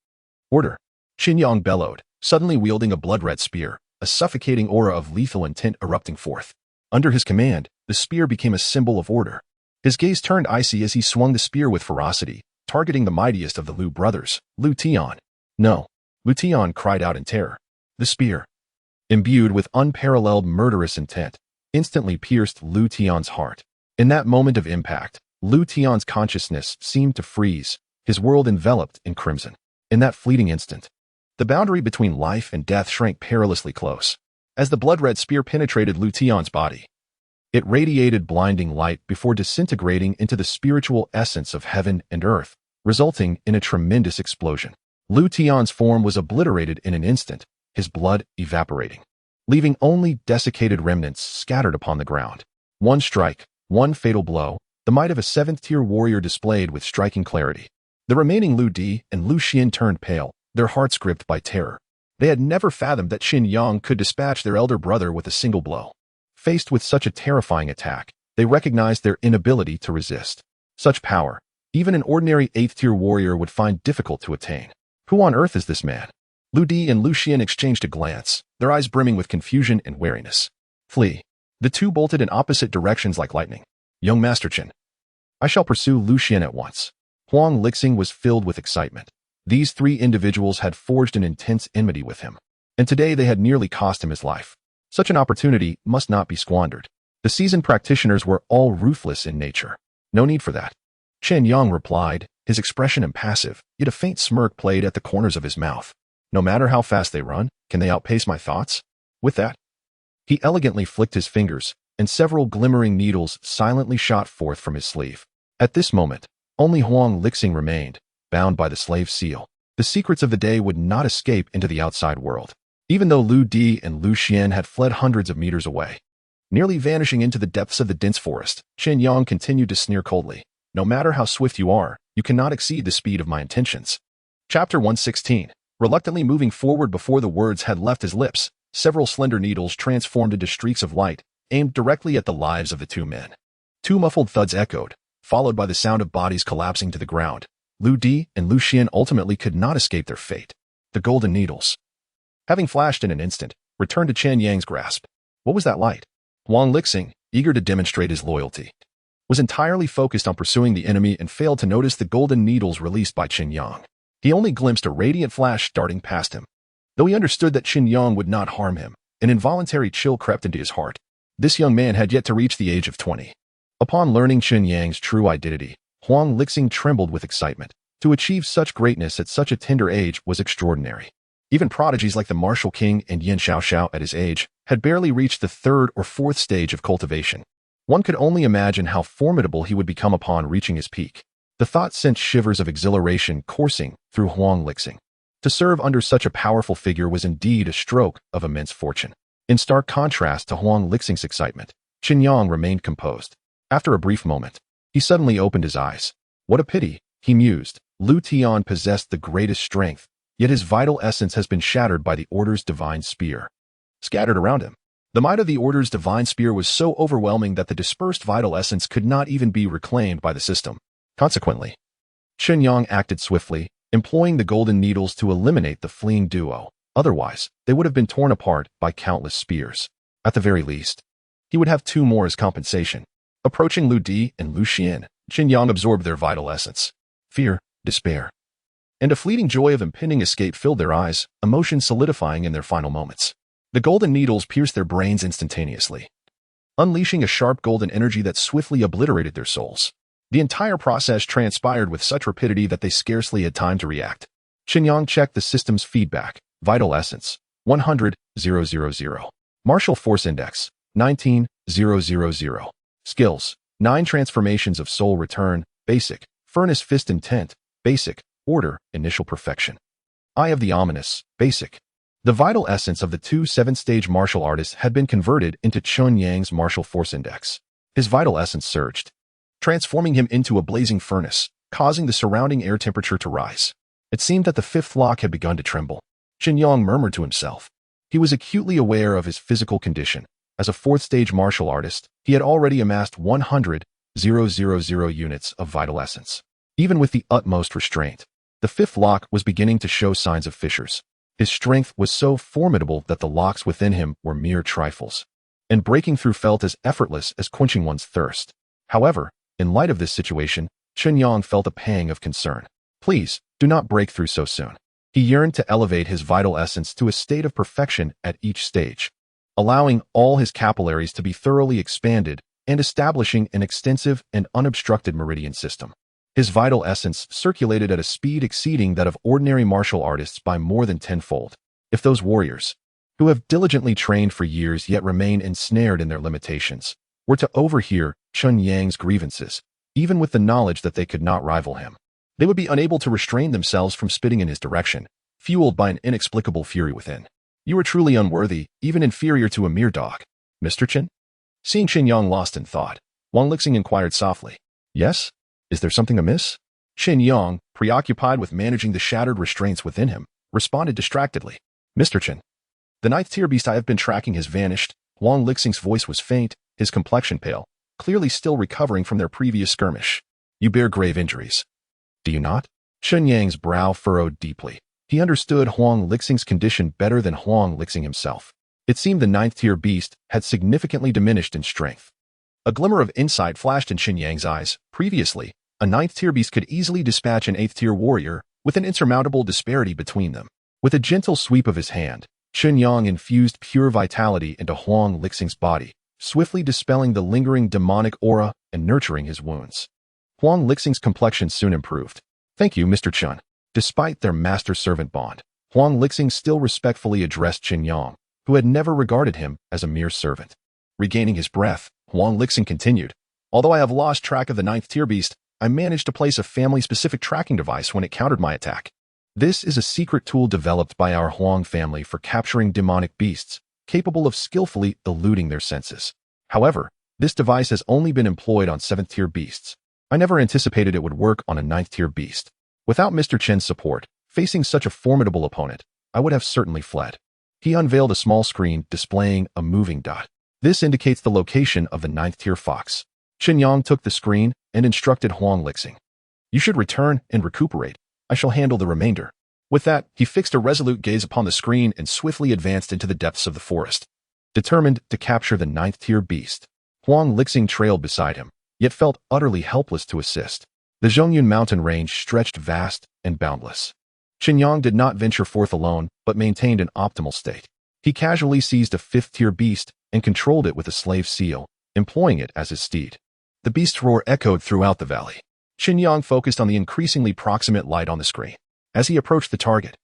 Order. Chen Yang bellowed, suddenly wielding a blood-red spear, a suffocating aura of lethal intent erupting forth. Under his command, the spear became a symbol of order. His gaze turned icy as he swung the spear with ferocity, targeting the mightiest of the Lu brothers, Lu Tian. No! Lu Tian cried out in terror. The spear, imbued with unparalleled murderous intent, instantly pierced Lu Tian's heart. In that moment of impact, Lu Tian's consciousness seemed to freeze, his world enveloped in crimson. In that fleeting instant, the boundary between life and death shrank perilously close. As the blood-red spear penetrated Lu Tian's body, it radiated blinding light before disintegrating into the spiritual essence of heaven and earth, resulting in a tremendous explosion. Lu Tian's form was obliterated in an instant, his blood evaporating, leaving only desiccated remnants scattered upon the ground. One strike, one fatal blow, the might of a seventh-tier warrior displayed with striking clarity. The remaining Lu Di and Lu Xian turned pale, their hearts gripped by terror. They had never fathomed that Chen Yang could dispatch their elder brother with a single blow. Faced with such a terrifying attack, they recognized their inability to resist. Such power, even an ordinary 8th-tier warrior would find difficult to attain. Who on earth is this man? Lu Di and Lu Xian exchanged a glance, their eyes brimming with confusion and wariness. Flee. The two bolted in opposite directions like lightning. Young Master Chen. I shall pursue Lu Xian at once. Huang Lixing was filled with excitement. These three individuals had forged an intense enmity with him, and today they had nearly cost him his life. Such an opportunity must not be squandered. The seasoned practitioners were all ruthless in nature. No need for that. Chen Yang replied, his expression impassive, yet a faint smirk played at the corners of his mouth. No matter how fast they run, can they outpace my thoughts? With that, he elegantly flicked his fingers, and several glimmering needles silently shot forth from his sleeve. At this moment, only Huang Lixing remained, bound by the slave seal. The secrets of the day would not escape into the outside world. Even though Lu Di and Lu Xian had fled hundreds of meters away, nearly vanishing into the depths of the dense forest, Chen Yang continued to sneer coldly. No matter how swift you are, you cannot exceed the speed of my intentions. Chapter 116. Reluctantly moving forward before the words had left his lips, several slender needles transformed into streaks of light, aimed directly at the lives of the two men. Two muffled thuds echoed, followed by the sound of bodies collapsing to the ground. Lu Di and Lu Xian ultimately could not escape their fate. The golden needles, having flashed in an instant, returned to Chen Yang's grasp. What was that light? Huang Lixing, eager to demonstrate his loyalty, was entirely focused on pursuing the enemy and failed to notice the golden needles released by Chen Yang. He only glimpsed a radiant flash darting past him. Though he understood that Chen Yang would not harm him, An involuntary chill crept into his heart. This young man had yet to reach the age of 20. Upon learning Chen Yang's true identity, Dog Licking trembled with excitement. To achieve such greatness at such a tender age was extraordinary. Even prodigies like the Martial King and Yin Xiaoxiao at his age had barely reached the third or fourth stage of cultivation. One could only imagine how formidable he would become upon reaching his peak. The thought sent shivers of exhilaration coursing through Dog Licking. To serve under such a powerful figure was indeed a stroke of immense fortune. In stark contrast to Dog Licking's excitement, Chen Yang remained composed. After a brief moment, he suddenly opened his eyes. What a pity, he mused. Lu Tian possessed the greatest strength, yet his vital essence has been shattered by the Order's divine spear. Scattered around him, the might of the Order's divine spear was so overwhelming that the dispersed vital essence could not even be reclaimed by the system. Consequently, Chen Yang acted swiftly, employing the golden needles to eliminate the fleeing duo. Otherwise, they would have been torn apart by countless spears. At the very least, he would have 2 more as compensation. Approaching Lu Di and Lu Xian, Chen Yang absorbed their vital essence. Fear, despair, and a fleeting joy of impending escape filled their eyes, emotion solidifying in their final moments. The golden needles pierced their brains instantaneously, unleashing a sharp golden energy that swiftly obliterated their souls. The entire process transpired with such rapidity that they scarcely had time to react. Chen Yang checked the system's feedback. Vital essence, 100,000. Martial force index, 19,000. Skills, 9 transformations of soul return, basic, furnace fist intent, basic, order, initial perfection. Eye of the ominous, basic. The vital essence of the 2 7th-stage martial artists had been converted into Chen Yang's martial force index. His vital essence surged, transforming him into a blazing furnace, causing the surrounding air temperature to rise. It seemed that the 5th lock had begun to tremble. Chen Yang murmured to himself. He was acutely aware of his physical condition. As a 4th-stage martial artist, he had already amassed 100,000 units of vital essence. Even with the utmost restraint, the 5th lock was beginning to show signs of fissures. His strength was so formidable that the locks within him were mere trifles, and breaking through felt as effortless as quenching one's thirst. However, in light of this situation, Chen Yang felt a pang of concern. Please, do not break through so soon. He yearned to elevate his vital essence to a state of perfection at each stage, allowing all his capillaries to be thoroughly expanded and establishing an extensive and unobstructed meridian system. His vital essence circulated at a speed exceeding that of ordinary martial artists by more than tenfold. If those warriors, who have diligently trained for years yet remain ensnared in their limitations, were to overhear Chen Yang's grievances, even with the knowledge that they could not rival him, they would be unable to restrain themselves from spitting in his direction, fueled by an inexplicable fury within. You are truly unworthy, even inferior to a mere dog. Mr. Chen? Seeing Chen Yang lost in thought, Dog Licking inquired softly. Yes? Is there something amiss? Chen Yang, preoccupied with managing the shattered restraints within him, responded distractedly. Mr. Chen, the 9th-tier beast I have been tracking has vanished. Dog Licking's voice was faint, his complexion pale, clearly still recovering from their previous skirmish. You bear grave injuries. Do you not? Chen Yang's brow furrowed deeply. He understood Dog Licking's condition better than Dog Licking himself. It seemed the 9th-tier beast had significantly diminished in strength. A glimmer of insight flashed in Chen Yang's eyes. Previously, a 9th-tier beast could easily dispatch an 8th-tier warrior with an insurmountable disparity between them. With a gentle sweep of his hand, Chen Yang infused pure vitality into Dog Licking's body, swiftly dispelling the lingering demonic aura and nurturing his wounds. Dog Licking's complexion soon improved. Thank you, Mr. Chen. Despite their master-servant bond, Dog Licking still respectfully addressed Chen Yang, who had never regarded him as a mere servant. Regaining his breath, Dog Licking continued. Although I have lost track of the 9th-tier beast, I managed to place a family-specific tracking device when it countered my attack. This is a secret tool developed by our Huang family for capturing demonic beasts, capable of skillfully eluding their senses. However, this device has only been employed on 7th-tier beasts. I never anticipated it would work on a 9th-tier beast. Without Mr. Chen's support, facing such a formidable opponent, I would have certainly fled. He unveiled a small screen displaying a moving dot. This indicates the location of the 9th-tier fox. Chen Yang took the screen and instructed Dog Licking. You should return and recuperate. I shall handle the remainder. With that, he fixed a resolute gaze upon the screen and swiftly advanced into the depths of the forest. Determined to capture the 9th-tier beast, Dog Licking trailed beside him, yet felt utterly helpless to assist. The Zhongyun mountain range stretched vast and boundless. Chen Yang did not venture forth alone, but maintained an optimal state. He casually seized a 5th-tier beast and controlled it with a slave seal, employing it as his steed. The beast's roar echoed throughout the valley. Chen Yang focused on the increasingly proximate light on the screen. As he approached the target,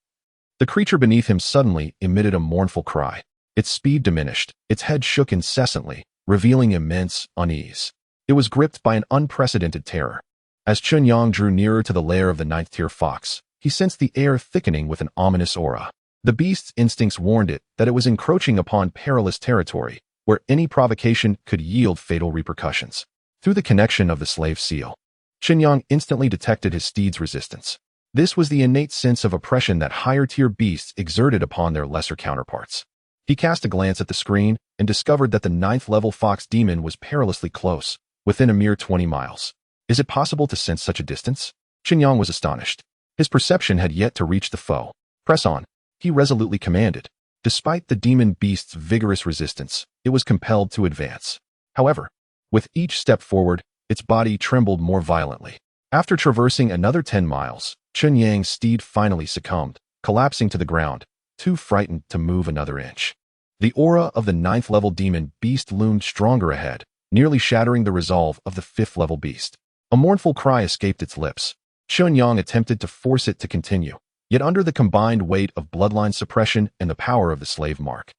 the creature beneath him suddenly emitted a mournful cry. Its speed diminished, its head shook incessantly, revealing immense unease. It was gripped by an unprecedented terror. As Chen Yang drew nearer to the lair of the 9th-tier fox, he sensed the air thickening with an ominous aura. The beast's instincts warned it that it was encroaching upon perilous territory, where any provocation could yield fatal repercussions. Through the connection of the slave seal, Chen Yang instantly detected his steed's resistance. This was the innate sense of oppression that higher-tier beasts exerted upon their lesser counterparts. He cast a glance at the screen and discovered that the 9th-level fox demon was perilously close, within a mere 20 miles. Is it possible to sense such a distance? Chen Yang was astonished. His perception had yet to reach the foe. Press on, he resolutely commanded. Despite the demon beast's vigorous resistance, it was compelled to advance. However, with each step forward, its body trembled more violently. After traversing another 10 miles, Chen Yang's steed finally succumbed, collapsing to the ground, too frightened to move another inch. The aura of the 9th-level demon beast loomed stronger ahead, nearly shattering the resolve of the 5th-level beast. A mournful cry escaped its lips. Chen Yang attempted to force it to continue, yet under the combined weight of bloodline suppression and the power of the slave mark,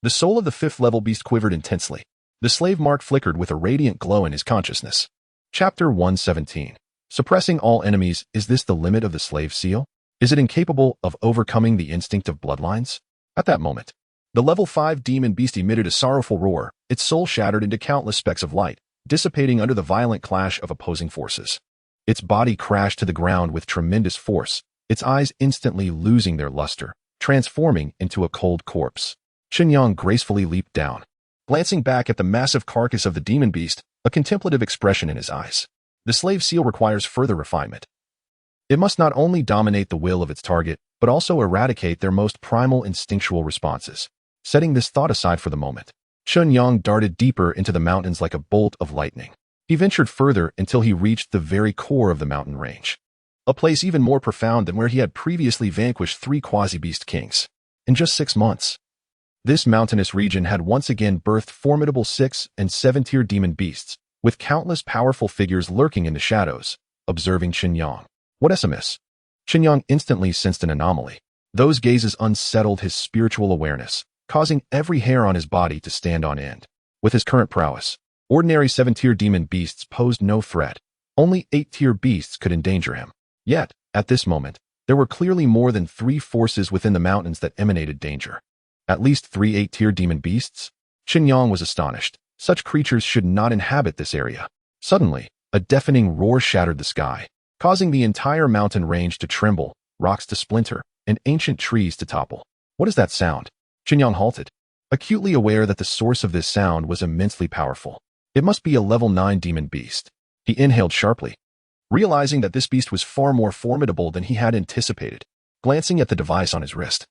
the soul of the 5th-level beast quivered intensely. The slave mark flickered with a radiant glow in his consciousness. Chapter 117. Suppressing all enemies. Is this the limit of the slave seal? Is it incapable of overcoming the instinct of bloodlines? At that moment, the level 5 demon beast emitted a sorrowful roar, its soul shattered into countless specks of light, dissipating under the violent clash of opposing forces. Its body crashed to the ground with tremendous force, its eyes instantly losing their luster, transforming into a cold corpse. Chen Yang gracefully leaped down, glancing back at the massive carcass of the demon beast, a contemplative expression in his eyes. The slave seal requires further refinement. It must not only dominate the will of its target, but also eradicate their most primal instinctual responses. Setting this thought aside for the moment, Chen Yang darted deeper into the mountains like a bolt of lightning. He ventured further until he reached the very core of the mountain range, a place even more profound than where he had previously vanquished 3 quasi-beast kings. In just 6 months, this mountainous region had once again birthed formidable 6- and 7-tier demon beasts, with countless powerful figures lurking in the shadows, observing Chen Yang. What SMS? Chen Yang instantly sensed an anomaly. Those gazes unsettled his spiritual awareness, causing every hair on his body to stand on end. With his current prowess, ordinary 7-tier demon beasts posed no threat. Only 8-tier beasts could endanger him. Yet, at this moment, there were clearly more than 3 forces within the mountains that emanated danger. At least 3 8-tier demon beasts? Chen Yang was astonished. Such creatures should not inhabit this area. Suddenly, a deafening roar shattered the sky, causing the entire mountain range to tremble, rocks to splinter, and ancient trees to topple. What is that sound? Chen Yang halted, acutely aware that the source of this sound was immensely powerful. It must be a level 9 demon beast. He inhaled sharply, realizing that this beast was far more formidable than he had anticipated. Glancing at the device on his wrist,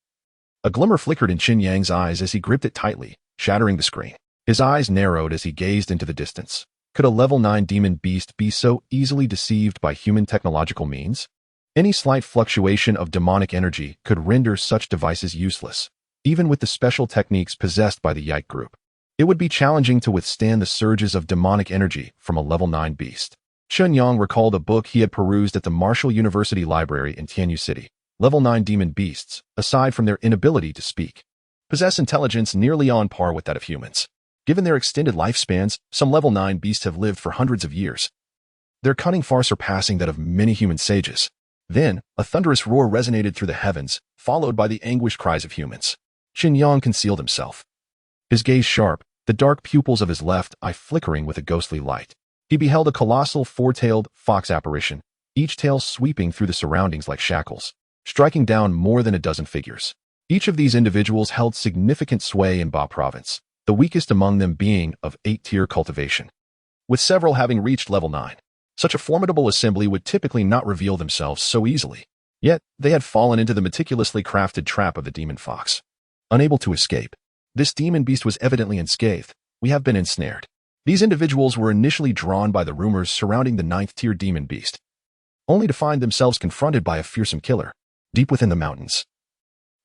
a glimmer flickered in Chen Yang's eyes as he gripped it tightly, shattering the screen. His eyes narrowed as he gazed into the distance. Could a level 9 demon beast be so easily deceived by human technological means? Any slight fluctuation of demonic energy could render such devices useless, even with the special techniques possessed by the Yike group. It would be challenging to withstand the surges of demonic energy from a level 9 beast. Chen Yang recalled a book he had perused at the Martial University Library in Tianyu City. Level 9 demon beasts, aside from their inability to speak, possess intelligence nearly on par with that of humans. Given their extended lifespans, some level 9 beasts have lived for hundreds of years, their cunning far surpassing that of many human sages. Then, a thunderous roar resonated through the heavens, followed by the anguished cries of humans. Chen Yang concealed himself, his gaze sharp, the dark pupils of his left eye flickering with a ghostly light. He beheld a colossal 4-tailed fox apparition, each tail sweeping through the surroundings like shackles, striking down more than a dozen figures. Each of these individuals held significant sway in Ba province, the weakest among them being of 8-tier cultivation, with several having reached level 9. Such a formidable assembly would typically not reveal themselves so easily. Yet, they had fallen into the meticulously crafted trap of the demon fox. Unable to escape, this demon beast was evidently unscathed. We have been ensnared. These individuals were initially drawn by the rumors surrounding the 9th-tier demon beast, only to find themselves confronted by a fearsome killer, deep within the mountains.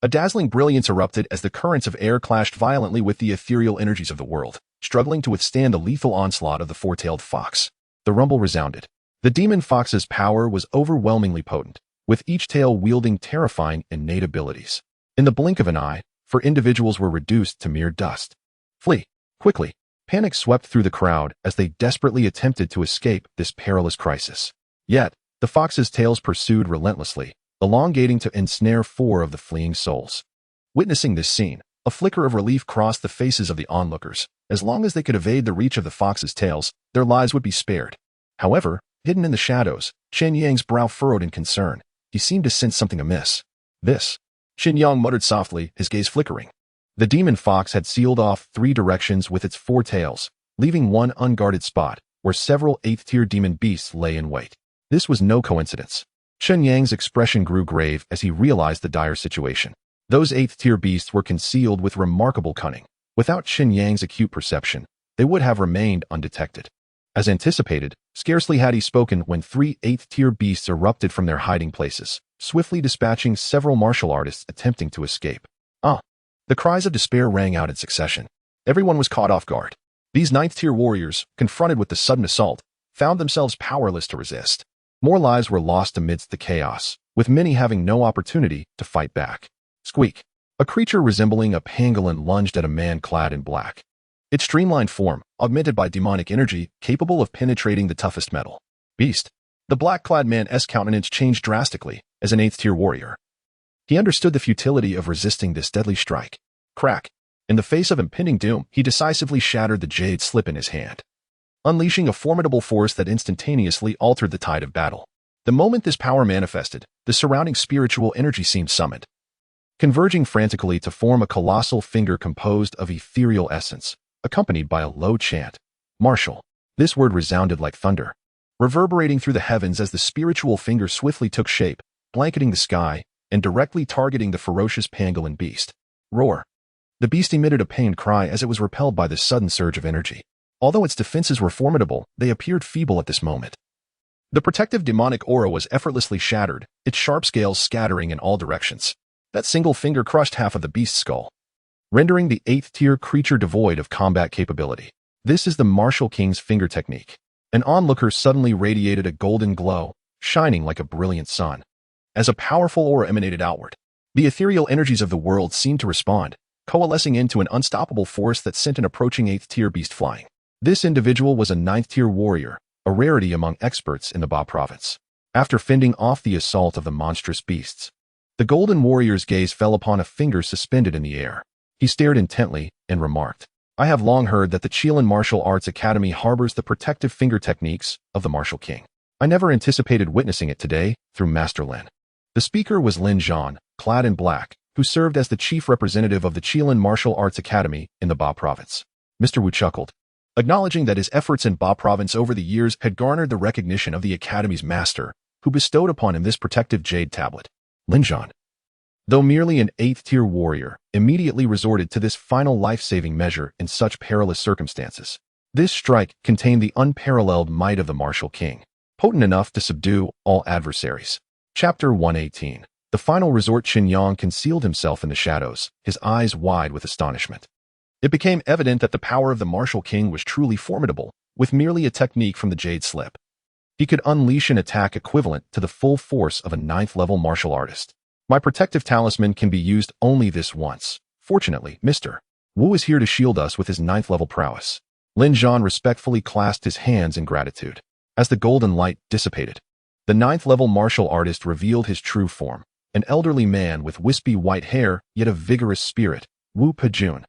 A dazzling brilliance erupted as the currents of air clashed violently with the ethereal energies of the world, struggling to withstand the lethal onslaught of the four-tailed fox. The rumble resounded. The demon fox's power was overwhelmingly potent, with each tail wielding terrifying innate abilities. In the blink of an eye, four individuals were reduced to mere dust. Flee! Quickly! Panic swept through the crowd as they desperately attempted to escape this perilous crisis. Yet, the fox's tails pursued relentlessly, elongating to ensnare four of the fleeing souls. Witnessing this scene, a flicker of relief crossed the faces of the onlookers. As long as they could evade the reach of the fox's tails, their lives would be spared. However, hidden in the shadows, Chen Yang's brow furrowed in concern. He seemed to sense something amiss. This, Chen Yang muttered softly, his gaze flickering. The demon fox had sealed off 3 directions with its 4 tails, leaving one unguarded spot, where several 8th-tier demon beasts lay in wait. This was no coincidence. Chen Yang's expression grew grave as he realized the dire situation. Those 8th-tier beasts were concealed with remarkable cunning. Without Chen Yang's acute perception, they would have remained undetected. As anticipated, scarcely had he spoken when 3 8th-tier beasts erupted from their hiding places, swiftly dispatching several martial artists attempting to escape. The cries of despair rang out in succession. Everyone was caught off guard. These 9th-tier warriors, confronted with the sudden assault, found themselves powerless to resist. More lives were lost amidst the chaos, with many having no opportunity to fight back. Squeak! A creature resembling a pangolin lunged at a man clad in black. Its streamlined form, augmented by demonic energy, capable of penetrating the toughest metal. Beast! The black-clad man's countenance changed drastically as an 8th-tier warrior. He understood the futility of resisting this deadly strike. Crack! In the face of impending doom, he decisively shattered the jade slip in his hand, unleashing a formidable force that instantaneously altered the tide of battle. The moment this power manifested, the surrounding spiritual energy seemed summoned, converging frantically to form a colossal finger composed of ethereal essence, accompanied by a low chant. Martial. This word resounded like thunder, reverberating through the heavens as the spiritual finger swiftly took shape, blanketing the sky, and directly targeting the ferocious pangolin beast. Roar! The beast emitted a pained cry as it was repelled by this sudden surge of energy. Although its defenses were formidable, they appeared feeble at this moment. The protective demonic aura was effortlessly shattered, its sharp scales scattering in all directions. That single finger crushed half of the beast's skull, rendering the 8th-tier creature devoid of combat capability. This is the Martial King's finger technique. An onlooker suddenly radiated a golden glow, shining like a brilliant sun. As a powerful aura emanated outward, the ethereal energies of the world seemed to respond, coalescing into an unstoppable force that sent an approaching 8th-tier beast flying. This individual was a 9th-tier warrior, a rarity among experts in the Ba province. After fending off the assault of the monstrous beasts, the golden warrior's gaze fell upon a finger suspended in the air. He stared intently and remarked, "I have long heard that the Qilin Martial Arts Academy harbors the protective finger techniques of the Martial King. I never anticipated witnessing it today through Master Lin." The speaker was Lin Zhan, clad in black, who served as the chief representative of the Qilin Martial Arts Academy in the Ba province. Mr. Wu chuckled, acknowledging that his efforts in Ba province over the years had garnered the recognition of the Academy's master, who bestowed upon him this protective jade tablet. Lin Zhan, though merely an 8th-tier warrior, immediately resorted to this final life-saving measure in such perilous circumstances. This strike contained the unparalleled might of the Martial King, potent enough to subdue all adversaries. Chapter 118. The final resort. Chen Yang concealed himself in the shadows, his eyes wide with astonishment. It became evident that the power of the Martial King was truly formidable, with merely a technique from the jade slip. He could unleash an attack equivalent to the full force of a 9th-level martial artist. My protective talisman can be used only this once. Fortunately, Mr. Wu is here to shield us with his 9th-level prowess. Lin Zhan respectfully clasped his hands in gratitude. As the golden light dissipated, the 9th-level martial artist revealed his true form, an elderly man with wispy white hair, yet a vigorous spirit, Wu Pejun.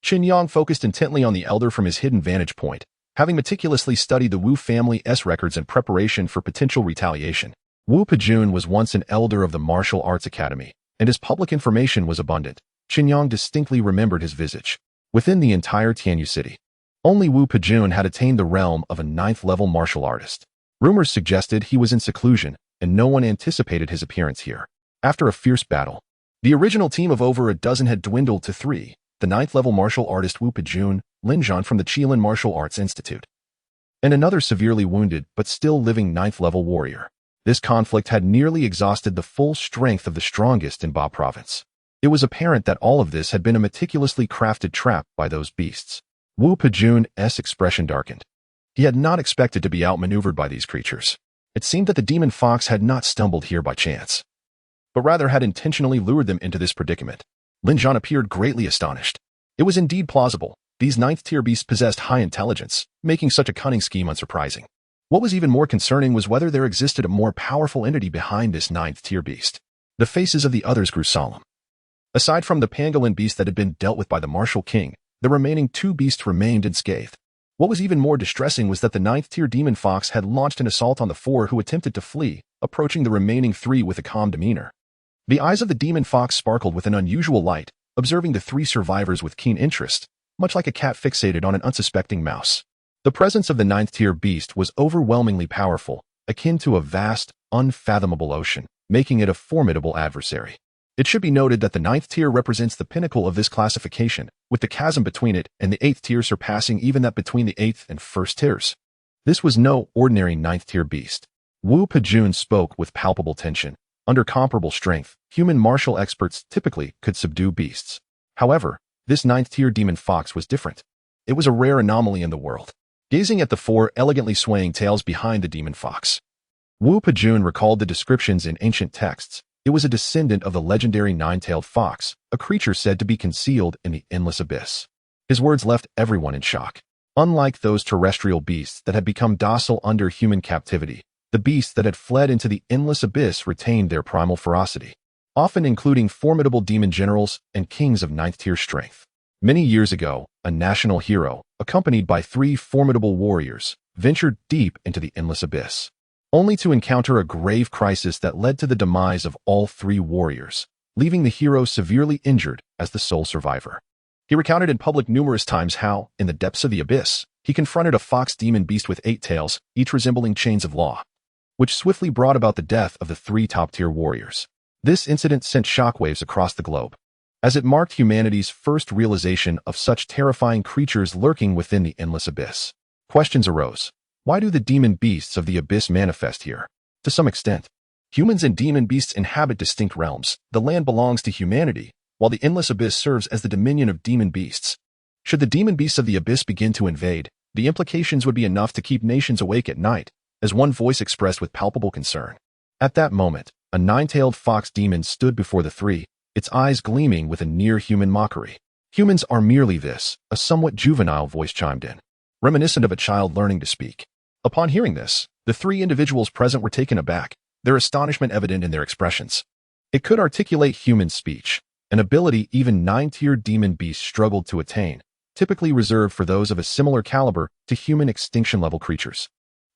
Chen Yang focused intently on the elder from his hidden vantage point, having meticulously studied the Wu family's records in preparation for potential retaliation. Wu Pejun was once an elder of the Martial Arts Academy, and his public information was abundant. Chen Yang distinctly remembered his visage. Within the entire Tianyu city, only Wu Pejun had attained the realm of a 9th-level martial artist. Rumors suggested he was in seclusion, and no one anticipated his appearance here. After a fierce battle, the original team of over a dozen had dwindled to 3, the 9th-level martial artist Wu Pejun, Lin Zhan from the Qilin Martial Arts Institute, and another severely wounded but still living 9th-level warrior. This conflict had nearly exhausted the full strength of the strongest in Ba province. It was apparent that all of this had been a meticulously crafted trap by those beasts. Wu Pejun's expression darkened. He had not expected to be outmaneuvered by these creatures. It seemed that the demon fox had not stumbled here by chance, but rather had intentionally lured them into this predicament. Lin Zhan appeared greatly astonished. It was indeed plausible. These ninth-tier beasts possessed high intelligence, making such a cunning scheme unsurprising. What was even more concerning was whether there existed a more powerful entity behind this ninth-tier beast. The faces of the others grew solemn. Aside from the pangolin beast that had been dealt with by the martial king, the remaining two beasts remained unscathed. What was even more distressing was that the ninth-tier demon fox had launched an assault on the four who attempted to flee, approaching the remaining three with a calm demeanor. The eyes of the demon fox sparkled with an unusual light, observing the three survivors with keen interest, much like a cat fixated on an unsuspecting mouse. The presence of the ninth-tier beast was overwhelmingly powerful, akin to a vast, unfathomable ocean, making it a formidable adversary. It should be noted that the ninth tier represents the pinnacle of this classification, with the chasm between it and the eighth tier surpassing even that between the eighth and first tiers. This was no ordinary ninth-tier beast. Wu Pejun spoke with palpable tension. Under comparable strength, human martial experts typically could subdue beasts. However, this ninth-tier demon fox was different. It was a rare anomaly in the world. Gazing at the four elegantly swaying tails behind the demon fox, Wu Pejun recalled the descriptions in ancient texts. It was a descendant of the legendary nine-tailed fox, a creature said to be concealed in the endless abyss. His words left everyone in shock. Unlike those terrestrial beasts that had become docile under human captivity, the beasts that had fled into the endless abyss retained their primal ferocity, often including formidable demon generals and kings of ninth-tier strength. Many years ago, a national hero, accompanied by three formidable warriors, ventured deep into the endless abyss, only to encounter a grave crisis that led to the demise of all three warriors, leaving the hero severely injured as the sole survivor. He recounted in public numerous times how, in the depths of the abyss, he confronted a fox demon beast with 8 tails, each resembling chains of law, which swiftly brought about the death of the 3 top-tier warriors. This incident sent shockwaves across the globe, as it marked humanity's first realization of such terrifying creatures lurking within the endless abyss. Questions arose. Why do the demon beasts of the abyss manifest here? To some extent, humans and demon beasts inhabit distinct realms. The land belongs to humanity, while the endless abyss serves as the dominion of demon beasts. Should the demon beasts of the abyss begin to invade, the implications would be enough to keep nations awake at night, as one voice expressed with palpable concern. At that moment, a 9-tailed fox demon stood before the 3, its eyes gleaming with a near-human mockery. Humans are merely this, a somewhat juvenile voice chimed in, reminiscent of a child learning to speak. Upon hearing this, the 3 individuals present were taken aback, their astonishment evident in their expressions. It could articulate human speech, an ability even 9-tier demon beasts struggled to attain, typically reserved for those of a similar caliber to human extinction-level creatures.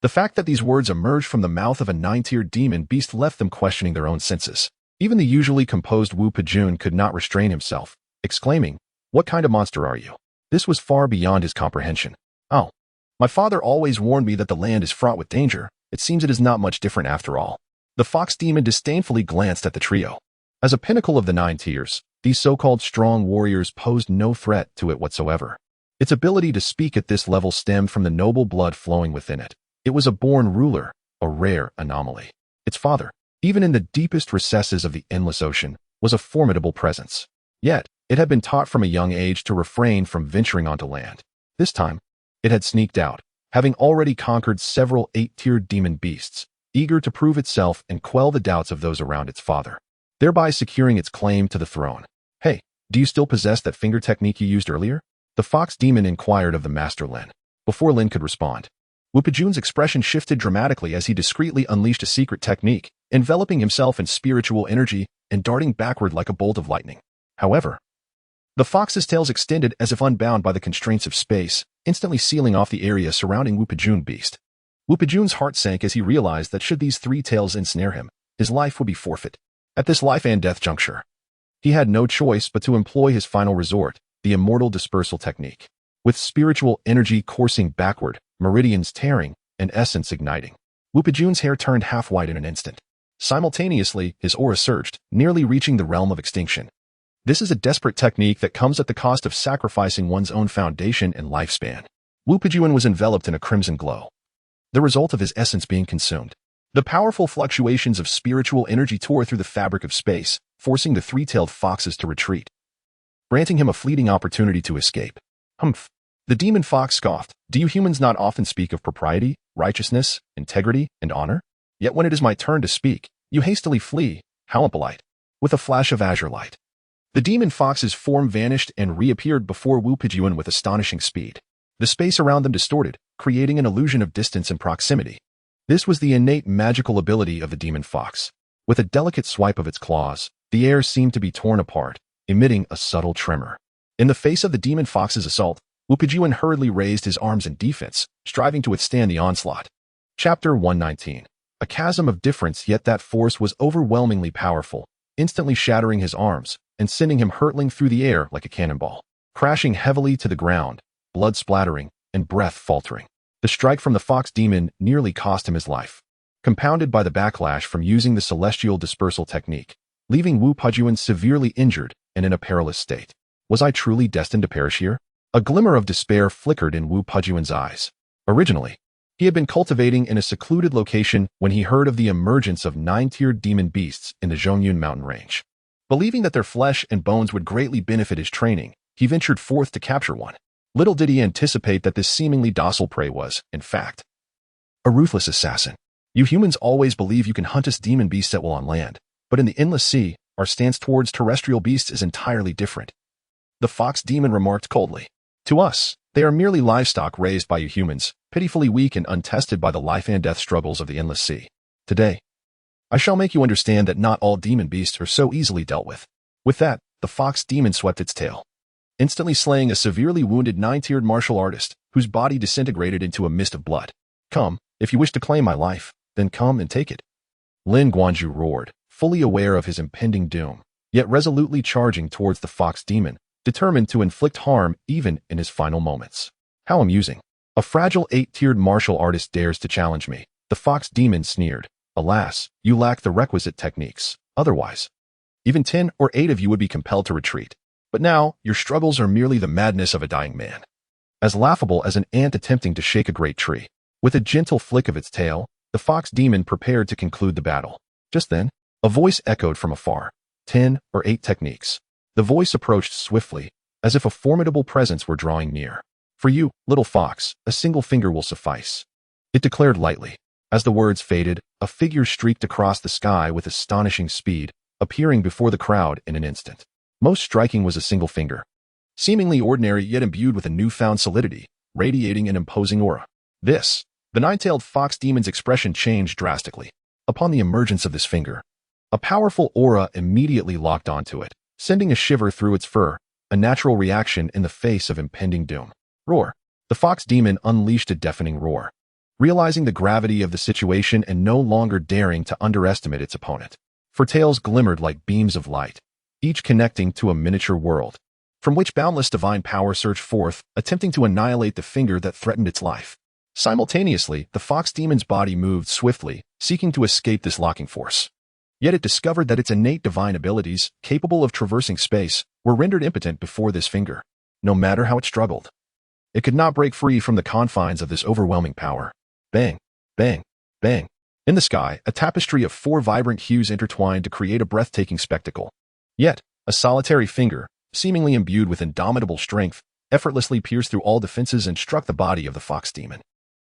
The fact that these words emerged from the mouth of a 9-tier demon beast left them questioning their own senses. Even the usually composed Wu Pejun could not restrain himself, exclaiming, "What kind of monster are you?" This was far beyond his comprehension. "Oh, my father always warned me that the land is fraught with danger. It seems it is not much different after all." The fox demon disdainfully glanced at the trio. As a pinnacle of the 9 tiers, these so-called strong warriors posed no threat to it whatsoever. Its ability to speak at this level stemmed from the noble blood flowing within it. It was a born ruler, a rare anomaly. Its father, even in the deepest recesses of the endless ocean, was a formidable presence. Yet, it had been taught from a young age to refrain from venturing onto land. This time, it had sneaked out, having already conquered several 8-tiered demon beasts, eager to prove itself and quell the doubts of those around its father, thereby securing its claim to the throne. "Hey, do you still possess that finger technique you used earlier?" The fox demon inquired of the master Lin. Before Lin could respond, Wu Pejun's expression shifted dramatically as he discreetly unleashed a secret technique, enveloping himself in spiritual energy and darting backward like a bolt of lightning. However, the fox's tails extended as if unbound by the constraints of space, instantly sealing off the area surrounding Wu Pejun beast. Wu Pejun's heart sank as he realized that should these 3 tails ensnare him, his life would be forfeit. At this life and death juncture, he had no choice but to employ his final resort, the immortal dispersal technique. With spiritual energy coursing backward, meridians tearing, and essence igniting, Wu Pejun's hair turned half-white in an instant. Simultaneously, his aura surged, nearly reaching the realm of extinction. This is a desperate technique that comes at the cost of sacrificing one's own foundation and lifespan. Wu Pejun was enveloped in a crimson glow, the result of his essence being consumed. The powerful fluctuations of spiritual energy tore through the fabric of space, forcing the three-tailed foxes to retreat, granting him a fleeting opportunity to escape. Humph. The demon fox scoffed. Do you humans not often speak of propriety, righteousness, integrity, and honor? Yet when it is my turn to speak, you hastily flee. How impolite. With a flash of azure light, the demon fox's form vanished and reappeared before Wu Peijuan with astonishing speed. The space around them distorted, creating an illusion of distance and proximity. This was the innate magical ability of the demon fox. With a delicate swipe of its claws, the air seemed to be torn apart, emitting a subtle tremor. In the face of the demon fox's assault, Wu Peijuan hurriedly raised his arms in defense, striving to withstand the onslaught. Chapter 119. A chasm of difference, yet that force was overwhelmingly powerful, instantly shattering his arms and sending him hurtling through the air like a cannonball, crashing heavily to the ground, blood splattering and breath faltering. The strike from the fox demon nearly cost him his life, compounded by the backlash from using the celestial dispersal technique, leaving Wu Peijuan severely injured and in a perilous state. Was I truly destined to perish here? A glimmer of despair flickered in Wu Peijuan's eyes. Originally, he had been cultivating in a secluded location when he heard of the emergence of 9-tiered demon beasts in the Zhongyun mountain range. Believing that their flesh and bones would greatly benefit his training, he ventured forth to capture one. Little did he anticipate that this seemingly docile prey was, in fact, a ruthless assassin. You humans always believe you can hunt us demon beasts at will on land, but in the endless sea, our stance towards terrestrial beasts is entirely different. The fox demon remarked coldly. To us, they are merely livestock raised by you humans, pitifully weak and untested by the life and death struggles of the endless sea. Today, I shall make you understand that not all demon beasts are so easily dealt with. With that, the fox demon swept its tail, instantly slaying a severely wounded 9-tiered martial artist, whose body disintegrated into a mist of blood. Come, if you wish to claim my life, then come and take it. Lin Guanju roared, fully aware of his impending doom, yet resolutely charging towards the fox demon, determined to inflict harm even in his final moments. How amusing. A fragile 8-tiered martial artist dares to challenge me. The fox demon sneered. Alas, you lack the requisite techniques. Otherwise, even 10 or 8 of you would be compelled to retreat. But now, your struggles are merely the madness of a dying man. As laughable as an ant attempting to shake a great tree. With a gentle flick of its tail, the fox demon prepared to conclude the battle. Just then, a voice echoed from afar. 10 or 8 techniques. The voice approached swiftly, as if a formidable presence were drawing near. For you, little fox, a single finger will suffice. It declared lightly. As the words faded, a figure streaked across the sky with astonishing speed, appearing before the crowd in an instant. Most striking was a single finger. Seemingly ordinary yet imbued with a newfound solidity, radiating an imposing aura. The 9-tailed fox demon's expression changed drastically. Upon the emergence of this finger, a powerful aura immediately locked onto it, sending a shiver through its fur, a natural reaction in the face of impending doom. Roar. The fox demon unleashed a deafening roar, realizing the gravity of the situation and no longer daring to underestimate its opponent. For tails glimmered like beams of light, each connecting to a miniature world, from which boundless divine power surged forth, attempting to annihilate the finger that threatened its life. Simultaneously, the fox demon's body moved swiftly, seeking to escape this locking force. Yet it discovered that its innate divine abilities, capable of traversing space, were rendered impotent before this finger. No matter how it struggled, it could not break free from the confines of this overwhelming power. Bang, bang, bang. In the sky, a tapestry of 4 vibrant hues intertwined to create a breathtaking spectacle. Yet, a solitary finger, seemingly imbued with indomitable strength, effortlessly pierced through all defenses and struck the body of the fox demon.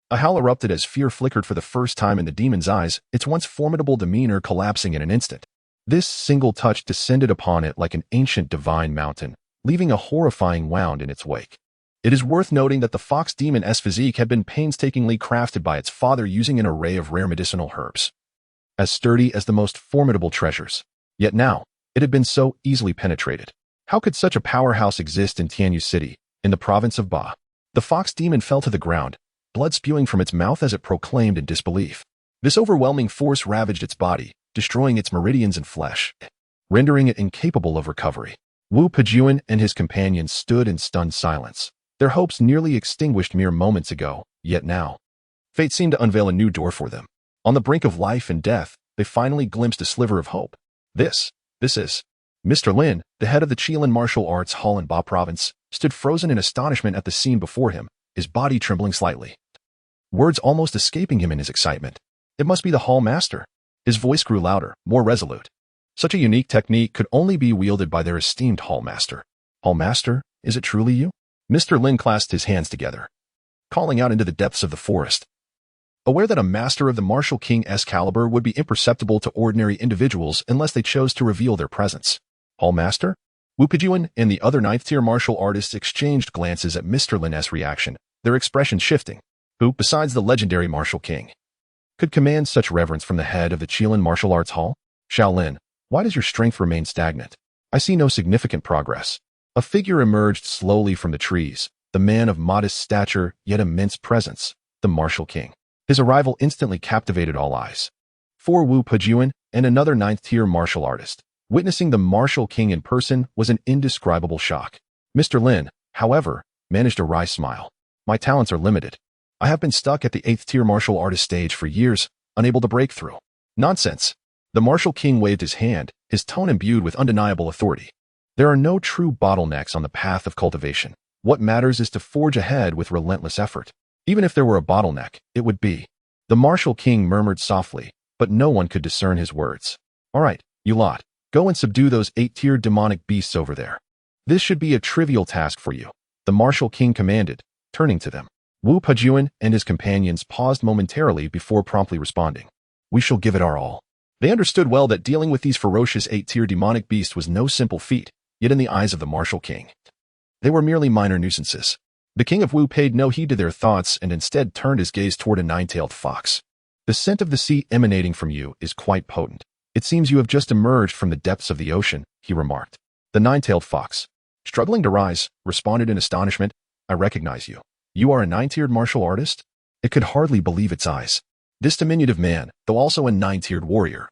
A howl erupted as fear flickered for the first time in the demon's eyes, its once formidable demeanor collapsing in an instant. This single touch descended upon it like an ancient divine mountain, leaving a horrifying wound in its wake. It is worth noting that the fox demon's physique had been painstakingly crafted by its father using an array of rare medicinal herbs, as sturdy as the most formidable treasures. Yet now, it had been so easily penetrated. How could such a powerhouse exist in Tianyu City, in the province of Ba? The fox demon fell to the ground, blood spewing from its mouth as it proclaimed in disbelief. This overwhelming force ravaged its body, destroying its meridians and flesh, rendering it incapable of recovery. Wu Peijuan and his companions stood in stunned silence, their hopes nearly extinguished mere moments ago, yet now, fate seemed to unveil a new door for them. On the brink of life and death, they finally glimpsed a sliver of hope. This is Mr. Lin, the head of the Qilin Martial Arts Hall in Ba Province, stood frozen in astonishment at the scene before him, his body trembling slightly, words almost escaping him in his excitement. It must be the Hall Master. His voice grew louder, more resolute. Such a unique technique could only be wielded by their esteemed Hall Master. Hall Master, is it truly you? Mr. Lin clasped his hands together, calling out into the depths of the forest. Aware that a master of the Martial King's caliber would be imperceptible to ordinary individuals unless they chose to reveal their presence. Hall Master? Wu Pejuan and the other ninth-tier martial artists exchanged glances at Mr. Lin's reaction, their expressions shifting. Who, besides the legendary Martial King, could command such reverence from the head of the Qilin Martial Arts Hall? Shaolin, why does your strength remain stagnant? I see no significant progress. A figure emerged slowly from the trees, the man of modest stature yet immense presence, the Martial King. His arrival instantly captivated all eyes. For Wu Pejuan and another ninth-tier martial artist, witnessing the Martial King in person was an indescribable shock. Mr. Lin, however, managed a wry smile. My talents are limited. I have been stuck at the 8th-tier martial artist stage for years, unable to break through. Nonsense. The Martial King waved his hand, his tone imbued with undeniable authority. There are no true bottlenecks on the path of cultivation. What matters is to forge ahead with relentless effort. Even if there were a bottleneck, it would be. The Martial King murmured softly, but no one could discern his words. All right, you lot, go and subdue those 8-tier demonic beasts over there. This should be a trivial task for you, the Martial King commanded, turning to them. Wu Pejuan and his companions paused momentarily before promptly responding. We shall give it our all. They understood well that dealing with these ferocious 8-tier demonic beasts was no simple feat, yet in the eyes of the Martial King, they were merely minor nuisances. The King of Wu paid no heed to their thoughts and instead turned his gaze toward a nine-tailed fox. The scent of the sea emanating from you is quite potent. It seems you have just emerged from the depths of the ocean, he remarked. The nine-tailed fox, struggling to rise, responded in astonishment. I recognize you. You are a 9-tiered martial artist? It could hardly believe its eyes. This diminutive man, though also a 9-tiered warrior,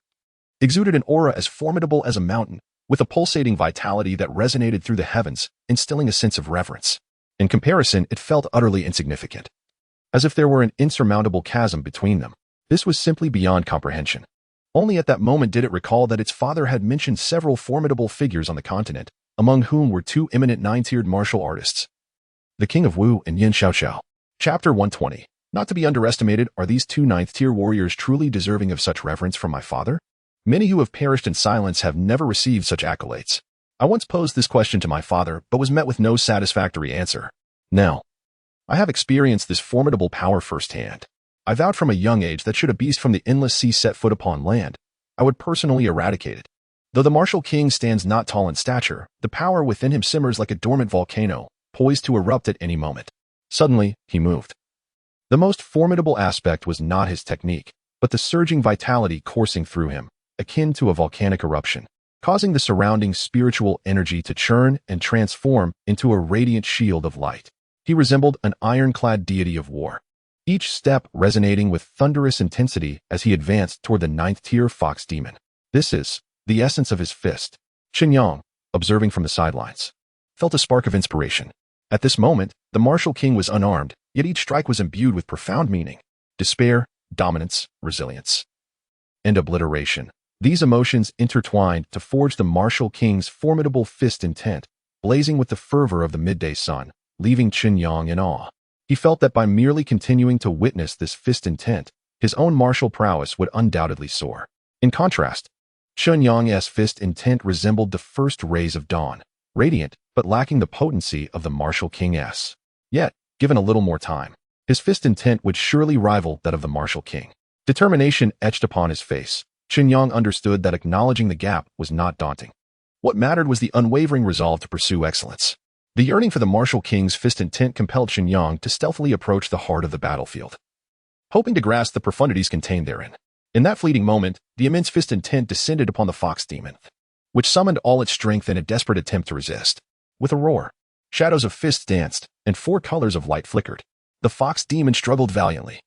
exuded an aura as formidable as a mountain, with a pulsating vitality that resonated through the heavens, instilling a sense of reverence. In comparison, it felt utterly insignificant, as if there were an insurmountable chasm between them. This was simply beyond comprehension. Only at that moment did it recall that its father had mentioned several formidable figures on the continent, among whom were 2 eminent 9-tiered martial artists, the King of Wu and Yin Xiaoxiao. Chapter 120. Not to be underestimated, are these 2 9th-tier warriors truly deserving of such reverence from my father? Many who have perished in silence have never received such accolades. I once posed this question to my father, but was met with no satisfactory answer. Now, I have experienced this formidable power firsthand. I vowed from a young age that should a beast from the endless sea set foot upon land, I would personally eradicate it. Though the Martial King stands not tall in stature, the power within him simmers like a dormant volcano, poised to erupt at any moment. Suddenly, he moved. The most formidable aspect was not his technique, but the surging vitality coursing through him, akin to a volcanic eruption, causing the surrounding spiritual energy to churn and transform into a radiant shield of light. He resembled an ironclad deity of war, each step resonating with thunderous intensity as he advanced toward the 9th-tier fox demon. This is the essence of his fist. Chen Yang, observing from the sidelines, felt a spark of inspiration. At this moment, the Martial King was unarmed, yet each strike was imbued with profound meaning. Despair, dominance, resilience, and obliteration. These emotions intertwined to forge the Martial King's formidable fist intent, blazing with the fervor of the midday sun, leaving Chen Yang in awe. He felt that by merely continuing to witness this fist intent, his own martial prowess would undoubtedly soar. In contrast, Chen Yang's fist intent resembled the first rays of dawn, radiant, but lacking the potency of the Martial King's. Yet, given a little more time, his fist intent would surely rival that of the Martial King. Determination etched upon his face, Chen Yang understood that acknowledging the gap was not daunting. What mattered was the unwavering resolve to pursue excellence. The yearning for the Martial King's fist intent compelled Chen Yang to stealthily approach the heart of the battlefield, hoping to grasp the profundities contained therein. In that fleeting moment, the immense fist intent descended upon the fox demon, which summoned all its strength in a desperate attempt to resist. With a roar, shadows of fists danced, and 4 colors of light flickered. The fox demon struggled valiantly,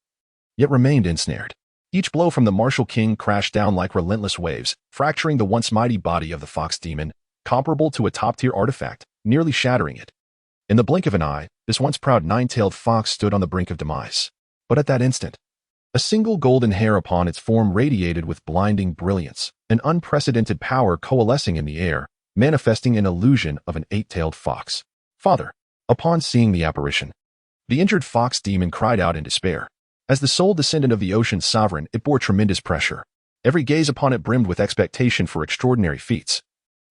yet remained ensnared. Each blow from the Martial King crashed down like relentless waves, fracturing the once mighty body of the fox demon, comparable to a top-tier artifact, nearly shattering it. In the blink of an eye, this once proud 9-tailed fox stood on the brink of demise. But at that instant, a single golden hair upon its form radiated with blinding brilliance, an unprecedented power coalescing in the air, manifesting an illusion of an 8-tailed fox. Father. Upon seeing the apparition, the injured fox demon cried out in despair. As the sole descendant of the ocean's sovereign, it bore tremendous pressure. Every gaze upon it brimmed with expectation for extraordinary feats,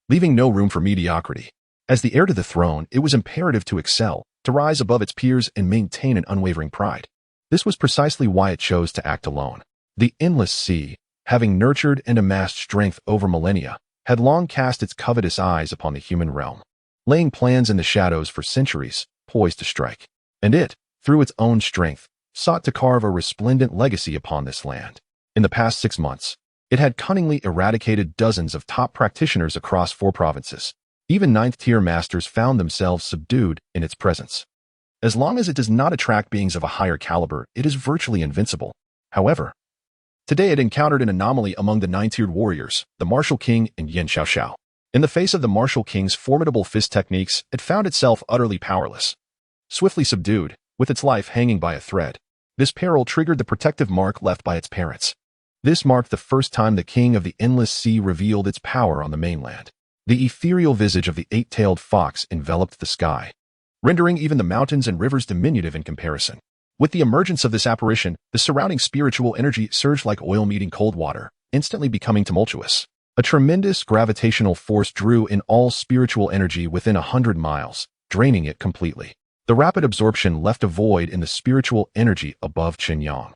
leaving no room for mediocrity. As the heir to the throne, it was imperative to excel, to rise above its peers and maintain an unwavering pride. This was precisely why it chose to act alone. The endless sea, having nurtured and amassed strength over millennia, had long cast its covetous eyes upon the human realm, laying plans in the shadows for centuries, poised to strike. And it, through its own strength, sought to carve a resplendent legacy upon this land. In the past 6 months, it had cunningly eradicated dozens of top practitioners across 4 provinces. Even 9th-tier masters found themselves subdued in its presence. As long as it does not attract beings of a higher caliber, it is virtually invincible. However, today it encountered an anomaly among the 9th-tiered warriors, the Martial King and Yin Xiaoxiao. In the face of the Martial King's formidable fist techniques, it found itself utterly powerless. Swiftly subdued, with its life hanging by a thread, this peril triggered the protective mark left by its parents. This marked the first time the King of the Endless Sea revealed its power on the mainland. The ethereal visage of the 8-tailed fox enveloped the sky, rendering even the mountains and rivers diminutive in comparison. With the emergence of this apparition, the surrounding spiritual energy surged like oil meeting cold water, instantly becoming tumultuous. A tremendous gravitational force drew in all spiritual energy within 100 miles, draining it completely. The rapid absorption left a void in the spiritual energy above Chen Yang,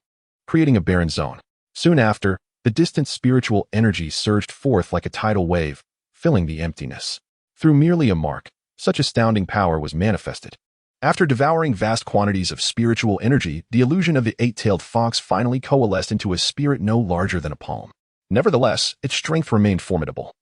creating a barren zone. Soon after, the distant spiritual energy surged forth like a tidal wave, filling the emptiness. Through merely a mark, such astounding power was manifested. After devouring vast quantities of spiritual energy, the illusion of the 8-tailed fox finally coalesced into a spirit no larger than a palm. Nevertheless, its strength remained formidable.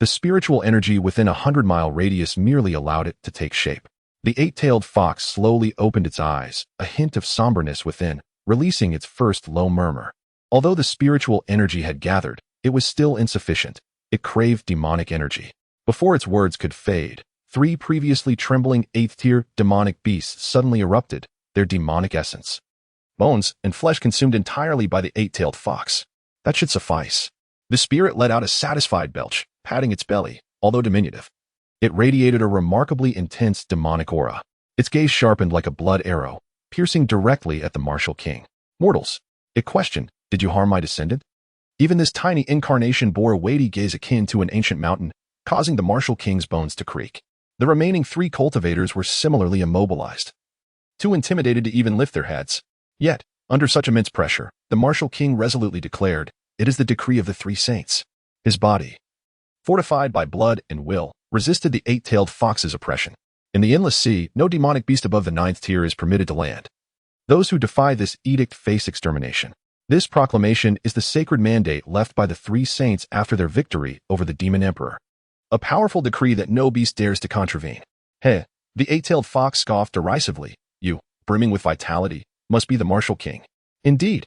The spiritual energy within a 100-mile radius merely allowed it to take shape. The 8-tailed fox slowly opened its eyes, a hint of somberness within, releasing its first low murmur. Although the spiritual energy had gathered, it was still insufficient. It craved demonic energy. Before its words could fade, 3 previously trembling 8th-tier demonic beasts suddenly erupted, their demonic essence. Bones and flesh consumed entirely by the 8-tailed fox. That should suffice. The spirit let out a satisfied belch, patting its belly, although diminutive. It radiated a remarkably intense demonic aura. Its gaze sharpened like a blood arrow, piercing directly at the Martial King. Mortals, it questioned, did you harm my descendant? Even this tiny incarnation bore a weighty gaze akin to an ancient mountain, causing the Martial King's bones to creak. The remaining 3 cultivators were similarly immobilized, too intimidated to even lift their heads. Yet, under such immense pressure, the Martial King resolutely declared, it is the decree of the 3 saints. His body, fortified by blood and will, resisted the 8-tailed fox's oppression. In the Endless Sea, no demonic beast above the 9th tier is permitted to land. Those who defy this edict face extermination. This proclamation is the sacred mandate left by the 3 saints after their victory over the demon emperor. A powerful decree that no beast dares to contravene. The 8-tailed fox scoffed derisively. You, brimming with vitality, must be the Martial King. Indeed.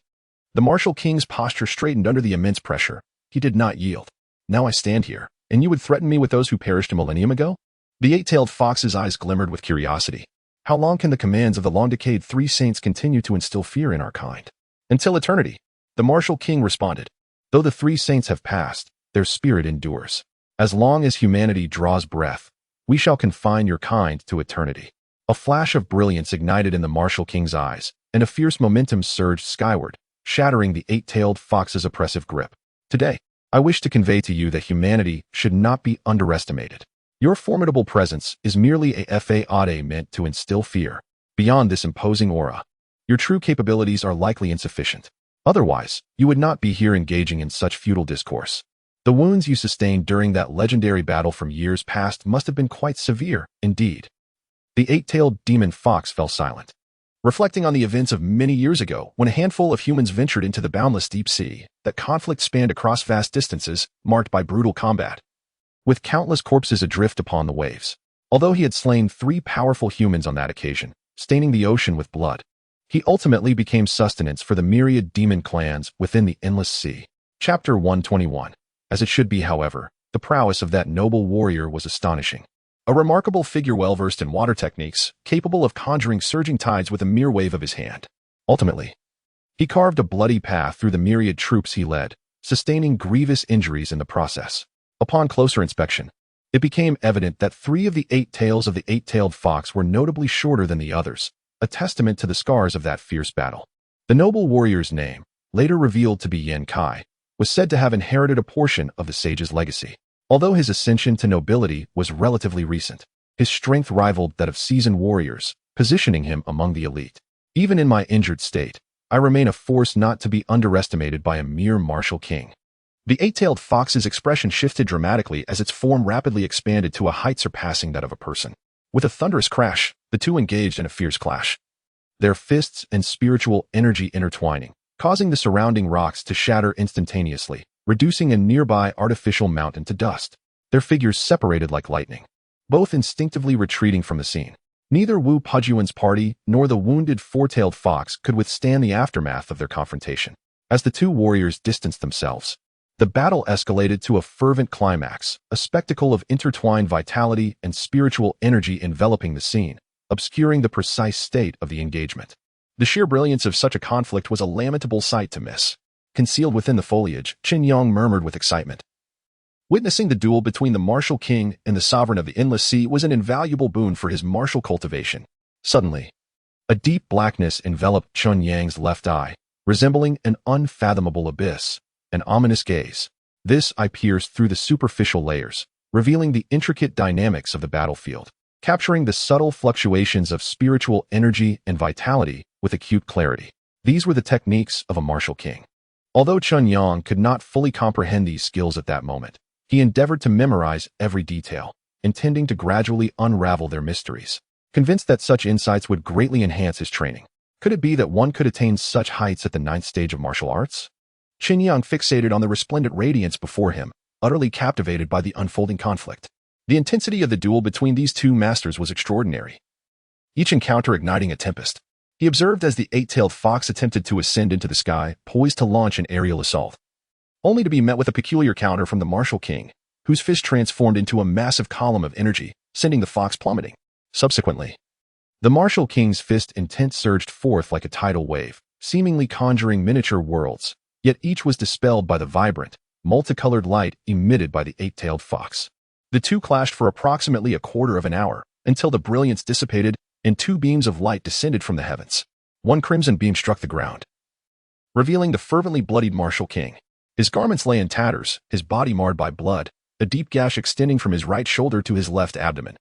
The Martial King's posture straightened under the immense pressure. He did not yield. Now I stand here, and you would threaten me with those who perished a millennium ago? The 8-tailed fox's eyes glimmered with curiosity. How long can the commands of the long-decayed 3 saints continue to instill fear in our kind? Until eternity, the Martial King responded. Though the 3 saints have passed, their spirit endures. As long as humanity draws breath, we shall confine your kind to eternity. A flash of brilliance ignited in the Martial King's eyes, and a fierce momentum surged skyward, shattering the 8-tailed fox's oppressive grip. Today, I wish to convey to you that humanity should not be underestimated. Your formidable presence is merely a fade meant to instill fear. Beyond this imposing aura, your true capabilities are likely insufficient. Otherwise, you would not be here engaging in such futile discourse. The wounds you sustained during that legendary battle from years past must have been quite severe, indeed. The 8-tailed demon fox fell silent, reflecting on the events of many years ago when a handful of humans ventured into the boundless deep sea. That conflict spanned across vast distances, marked by brutal combat, with countless corpses adrift upon the waves. Although he had slain 3 powerful humans on that occasion, staining the ocean with blood, he ultimately became sustenance for the myriad demon clans within the Endless Sea. Chapter 121. As it should be, however, the prowess of that noble warrior was astonishing. A remarkable figure well-versed in water techniques, capable of conjuring surging tides with a mere wave of his hand. Ultimately, he carved a bloody path through the myriad troops he led, sustaining grievous injuries in the process. Upon closer inspection, it became evident that 3 of the 8 tails of the 8-tailed fox were notably shorter than the others, a testament to the scars of that fierce battle. The noble warrior's name, later revealed to be Yan Kai, was said to have inherited a portion of the sage's legacy. Although his ascension to nobility was relatively recent, his strength rivaled that of seasoned warriors, positioning him among the elite. Even in my injured state, I remain a force not to be underestimated by a mere martial king. The eight-tailed fox's expression shifted dramatically as its form rapidly expanded to a height surpassing that of a person. With a thunderous crash, the two engaged in a fierce clash, their fists and spiritual energy intertwining, causing the surrounding rocks to shatter instantaneously, reducing a nearby artificial mountain to dust. Their figures separated like lightning, both instinctively retreating from the scene. Neither Wu Pujuan's party nor the wounded four-tailed fox could withstand the aftermath of their confrontation. As the two warriors distanced themselves, the battle escalated to a fervent climax, a spectacle of intertwined vitality and spiritual energy enveloping the scene, obscuring the precise state of the engagement. The sheer brilliance of such a conflict was a lamentable sight to miss. Concealed within the foliage, Chen Yang murmured with excitement. Witnessing the duel between the martial king and the sovereign of the endless sea was an invaluable boon for his martial cultivation. Suddenly, a deep blackness enveloped Chen Yang's left eye, resembling an unfathomable abyss, an ominous gaze. This eye pierced through the superficial layers, revealing the intricate dynamics of the battlefield, capturing the subtle fluctuations of spiritual energy and vitality with acute clarity. These were the techniques of a martial king. Although Chen Yang could not fully comprehend these skills at that moment, he endeavored to memorize every detail, intending to gradually unravel their mysteries. Convinced that such insights would greatly enhance his training, could it be that one could attain such heights at the 9th stage of martial arts? Chen Yang fixated on the resplendent radiance before him, utterly captivated by the unfolding conflict. The intensity of the duel between these two masters was extraordinary, each encounter igniting a tempest. He observed as the eight-tailed fox attempted to ascend into the sky, poised to launch an aerial assault, only to be met with a peculiar counter from the martial king, whose fist transformed into a massive column of energy, sending the fox plummeting. Subsequently, the martial king's fist intent surged forth like a tidal wave, seemingly conjuring miniature worlds, yet each was dispelled by the vibrant, multicolored light emitted by the eight-tailed fox. The two clashed for approximately a quarter of an hour, until the brilliance dissipated and two beams of light descended from the heavens. One crimson beam struck the ground, revealing the fervently bloodied martial king. His garments lay in tatters, his body marred by blood, a deep gash extending from his right shoulder to his left abdomen,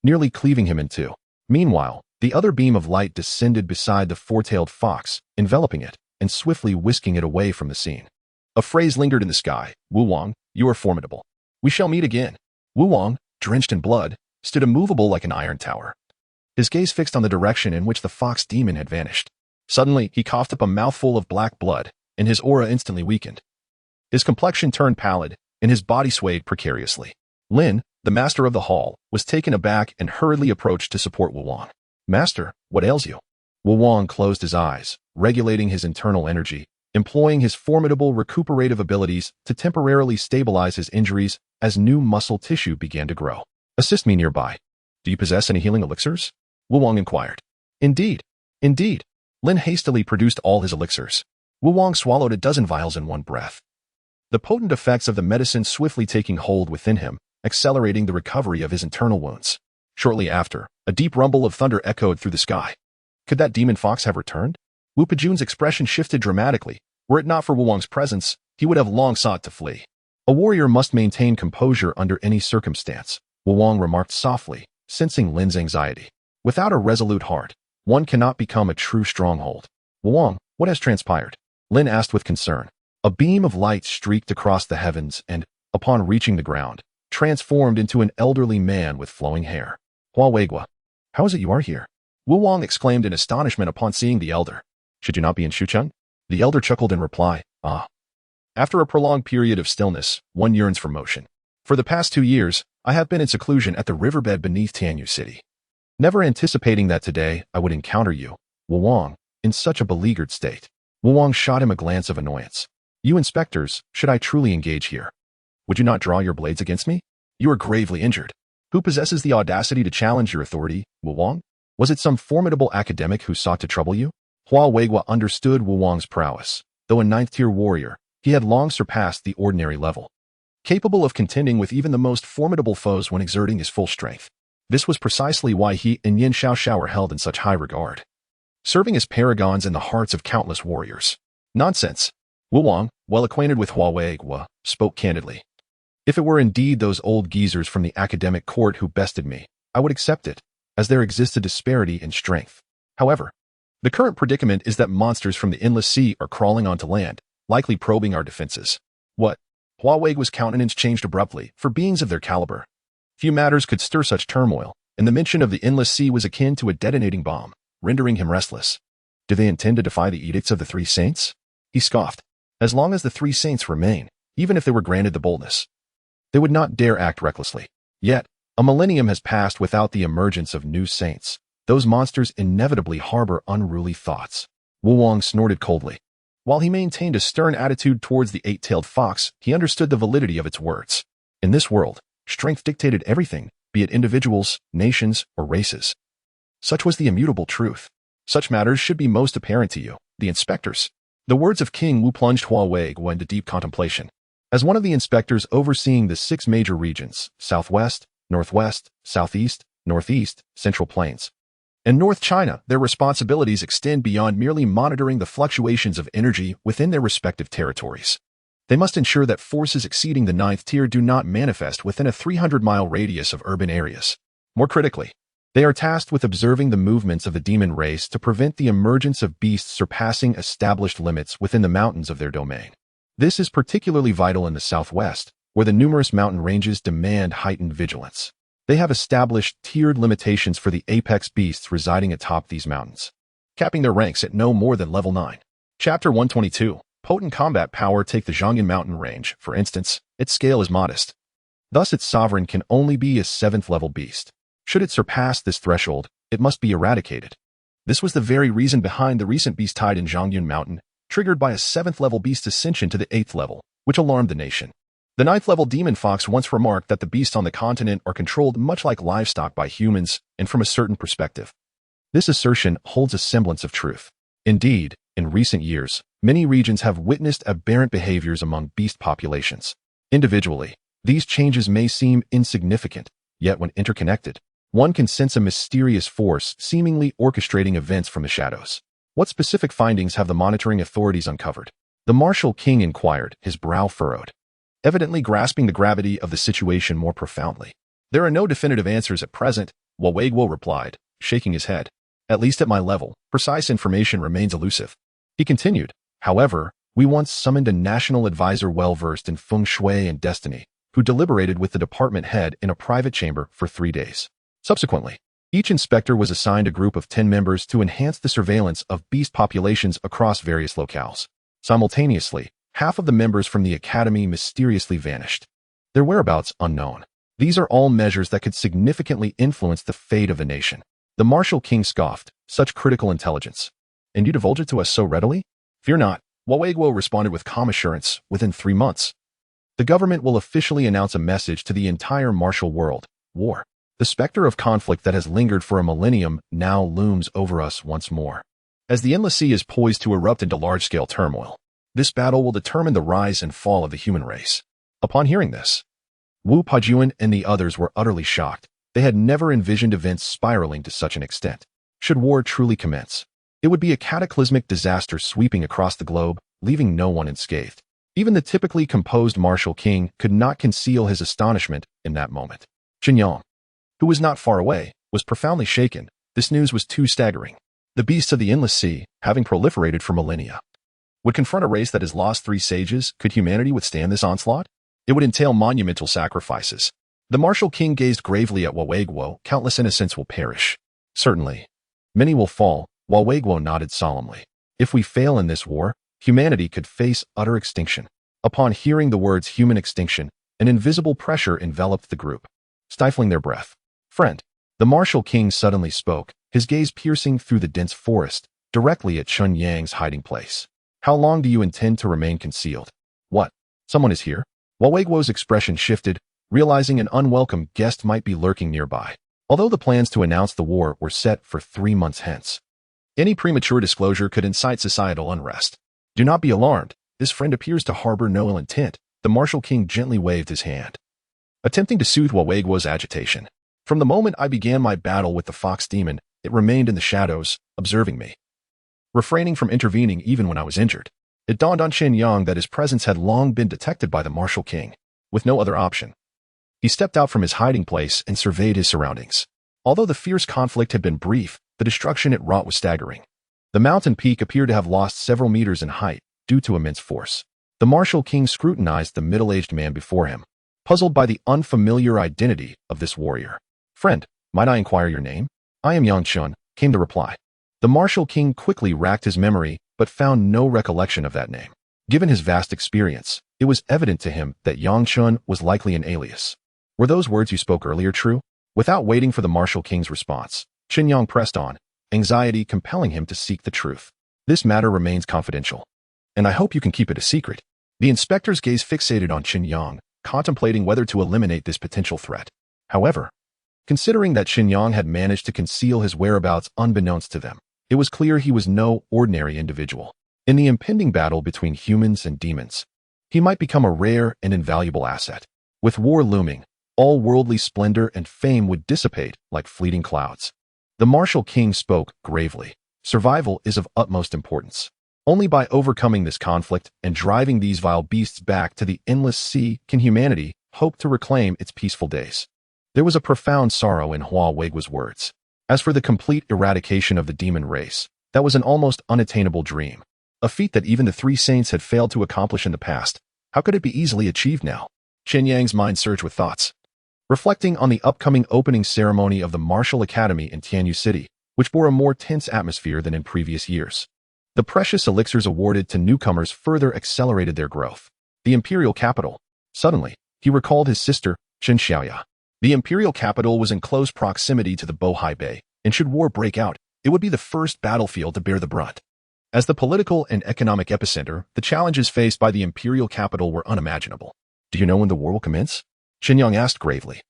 nearly cleaving him in two. Meanwhile, the other beam of light descended beside the four-tailed fox, enveloping it and swiftly whisking it away from the scene. A phrase lingered in the sky. "Wu Wang, you are formidable. We shall meet again." Wu Wang, drenched in blood, stood immovable like an iron tower, his gaze fixed on the direction in which the fox demon had vanished. Suddenly, he coughed up a mouthful of black blood, and his aura instantly weakened. His complexion turned pallid, and his body swayed precariously. Lin, the master of the hall, was taken aback and hurriedly approached to support Wu Wang. "Master, what ails you?" Wu Wang closed his eyes, regulating his internal energy, employing his formidable recuperative abilities to temporarily stabilize his injuries as new muscle tissue began to grow. "Assist me nearby. Do you possess any healing elixirs?" Wu Wang inquired. Indeed. Lin hastily produced all his elixirs. Wu Wang swallowed a dozen vials in one breath, the potent effects of the medicine swiftly taking hold within him, accelerating the recovery of his internal wounds. Shortly after, a deep rumble of thunder echoed through the sky. Could that demon fox have returned? Wu Pejun's expression shifted dramatically. Were it not for Wu Wang's presence, he would have long sought to flee. A warrior must maintain composure under any circumstance, Wu Wang remarked softly, sensing Lin's anxiety. Without a resolute heart, one cannot become a true stronghold. "Wu Wang, what has transpired?" Lin asked with concern. A beam of light streaked across the heavens and, upon reaching the ground, transformed into an elderly man with flowing hair. "Hua Weigua, how is it you are here?" Wu Wang exclaimed in astonishment upon seeing the elder. "Should you not be in Shucheng?" The elder chuckled in reply. "Ah." After a prolonged period of stillness, one yearns for motion. For the past 2 years, I have been in seclusion at the riverbed beneath Tianyu City, never anticipating that today I would encounter you, Wu Wang, in such a beleaguered state. Wu Wang shot him a glance of annoyance. "You inspectors, should I truly engage here? Would you not draw your blades against me? You are gravely injured. Who possesses the audacity to challenge your authority, Wu Wang? Was it some formidable academic who sought to trouble you?" Hua Weigua understood Wu Wang's prowess. Though a 9th-tier warrior, he had long surpassed the ordinary level, capable of contending with even the most formidable foes when exerting his full strength. This was precisely why he and Yin Xiaoxiao were held in such high regard. serving as paragons in the hearts of countless warriors. Nonsense. Wu Wang, well acquainted with Huawei, spoke candidly. If it were indeed those old geezers from the academic court who bested me, I would accept it, as there exists a disparity in strength. However, the current predicament is that monsters from the endless sea are crawling onto land, likely probing our defenses. What? Huawei's countenance changed abruptly. For beings of their caliber, few matters could stir such turmoil, and the mention of the endless sea was akin to a detonating bomb, rendering him restless. Do they intend to defy the edicts of the three saints? He scoffed. As long as the three saints remain, even if they were granted the boldness, they would not dare act recklessly. Yet, a millennium has passed without the emergence of new saints. Those monsters inevitably harbor unruly thoughts. Wu Wang snorted coldly. While he maintained a stern attitude towards the eight-tailed fox, he understood the validity of its words. In this world, strength dictated everything, be it individuals, nations, or races. Such was the immutable truth. Such matters should be most apparent to you, the inspectors. The words of King Wu plunged Huawei into deep contemplation. As one of the inspectors overseeing the 6 major regions, Southwest, Northwest, Southeast, Northeast, Central Plains, and North China, their responsibilities extend beyond merely monitoring the fluctuations of energy within their respective territories. They must ensure that forces exceeding the 9th tier do not manifest within a 300-mile radius of urban areas. More critically, they are tasked with observing the movements of the demon race to prevent the emergence of beasts surpassing established limits within the mountains of their domain. This is particularly vital in the Southwest, where the numerous mountain ranges demand heightened vigilance. They have established tiered limitations for the apex beasts residing atop these mountains, capping their ranks at no more than level 9. Chapter 122. Potent combat power. Take the Zhongyan mountain range, for instance. Its scale is modest. Thus its sovereign can only be a 7th level beast. Should it surpass this threshold, it must be eradicated. This was the very reason behind the recent beast tide in Zhongyun Mountain, triggered by a 7th level beast ascension to the 8th level, which alarmed the nation. The 9th level demon fox once remarked that the beasts on the continent are controlled much like livestock by humans, and from a certain perspective, this assertion holds a semblance of truth. Indeed, in recent years, many regions have witnessed aberrant behaviors among beast populations. Individually, these changes may seem insignificant, yet when interconnected, one can sense a mysterious force seemingly orchestrating events from the shadows. What specific findings have the monitoring authorities uncovered? The Martial King inquired, his brow furrowed, evidently grasping the gravity of the situation more profoundly. There are no definitive answers at present, Huawei replied, shaking his head. At least at my level, precise information remains elusive. He continued, however, we once summoned a national advisor well-versed in feng shui and destiny, who deliberated with the department head in a private chamber for 3 days. Subsequently, each inspector was assigned a group of 10 members to enhance the surveillance of beast populations across various locales. Simultaneously, half of the members from the academy mysteriously vanished. Their whereabouts unknown. These are all measures that could significantly influence the fate of the nation. The Martial King scoffed, such critical intelligence. And you divulge it to us so readily? Fear not, Huawei responded with calm assurance. Within 3 months, the government will officially announce a message to the entire martial world. War. The specter of conflict that has lingered for a millennium now looms over us once more. As the endless sea is poised to erupt into large-scale turmoil, this battle will determine the rise and fall of the human race. Upon hearing this, Wu Pajuan and the others were utterly shocked. They had never envisioned events spiraling to such an extent. Should war truly commence, it would be a cataclysmic disaster sweeping across the globe, leaving no one unscathed. Even the typically composed Martial King could not conceal his astonishment in that moment. Chen Yang, who was not far away, was profoundly shaken. This news was too staggering. The beasts of the endless sea, having proliferated for millennia, would confront a race that has lost 3 sages. Could humanity withstand this onslaught? It would entail monumental sacrifices. The Martial King gazed gravely at Huawei. Countless innocents will perish. Certainly. Many will fall. Huawei nodded solemnly. If we fail in this war, humanity could face utter extinction. Upon hearing the words human extinction, an invisible pressure enveloped the group, stifling their breath. Friend, the Martial King suddenly spoke, his gaze piercing through the dense forest, directly at Chen Yang's hiding place. How long do you intend to remain concealed? What? Someone is here? Huawei's expression shifted, realizing an unwelcome guest might be lurking nearby. Although the plans to announce the war were set for 3 months hence, any premature disclosure could incite societal unrest. Do not be alarmed. This friend appears to harbor no ill intent. The Martial King gently waved his hand, attempting to soothe Huawei's agitation. From the moment I began my battle with the fox demon, it remained in the shadows, observing me. refraining from intervening even when I was injured. It dawned on Chen Yang that his presence had long been detected by the martial king. With no other option, he stepped out from his hiding place and surveyed his surroundings. Although the fierce conflict had been brief, the destruction it wrought was staggering. The mountain peak appeared to have lost several meters in height due to immense force. The martial king scrutinized the middle-aged man before him, puzzled by the unfamiliar identity of this warrior. "Friend, might I inquire your name?" "I am Yang Chun," came the reply. The martial king quickly racked his memory, but found no recollection of that name. Given his vast experience, it was evident to him that Yang Chun was likely an alias. "Were those words you spoke earlier true?" Without waiting for the martial king's response, Chen Yang pressed on, anxiety compelling him to seek the truth. "This matter remains confidential, and I hope you can keep it a secret." The inspector's gaze fixated on Chen Yang, contemplating whether to eliminate this potential threat. However, considering that Chen Yang had managed to conceal his whereabouts unbeknownst to them, it was clear he was no ordinary individual. In the impending battle between humans and demons, he might become a rare and invaluable asset. With war looming, all worldly splendor and fame would dissipate like fleeting clouds. The martial king spoke gravely. "Survival is of utmost importance. Only by overcoming this conflict and driving these vile beasts back to the endless sea can humanity hope to reclaim its peaceful days." There was a profound sorrow in Hua Weigua's words. As for the complete eradication of the demon race, that was an almost unattainable dream. A feat that even the three saints had failed to accomplish in the past. How could it be easily achieved now? Chen Yang's mind surged with thoughts. Reflecting on the upcoming opening ceremony of the Martial Academy in Tianyu City, which bore a more tense atmosphere than in previous years. The precious elixirs awarded to newcomers further accelerated their growth. The imperial capital. Suddenly, he recalled his sister, Chen Xiaoya. The imperial capital was in close proximity to the Bohai Bay, and should war break out, it would be the first battlefield to bear the brunt. As the political and economic epicenter, the challenges faced by the imperial capital were unimaginable. "Do you know when the war will commence?" Chen Yang asked gravely,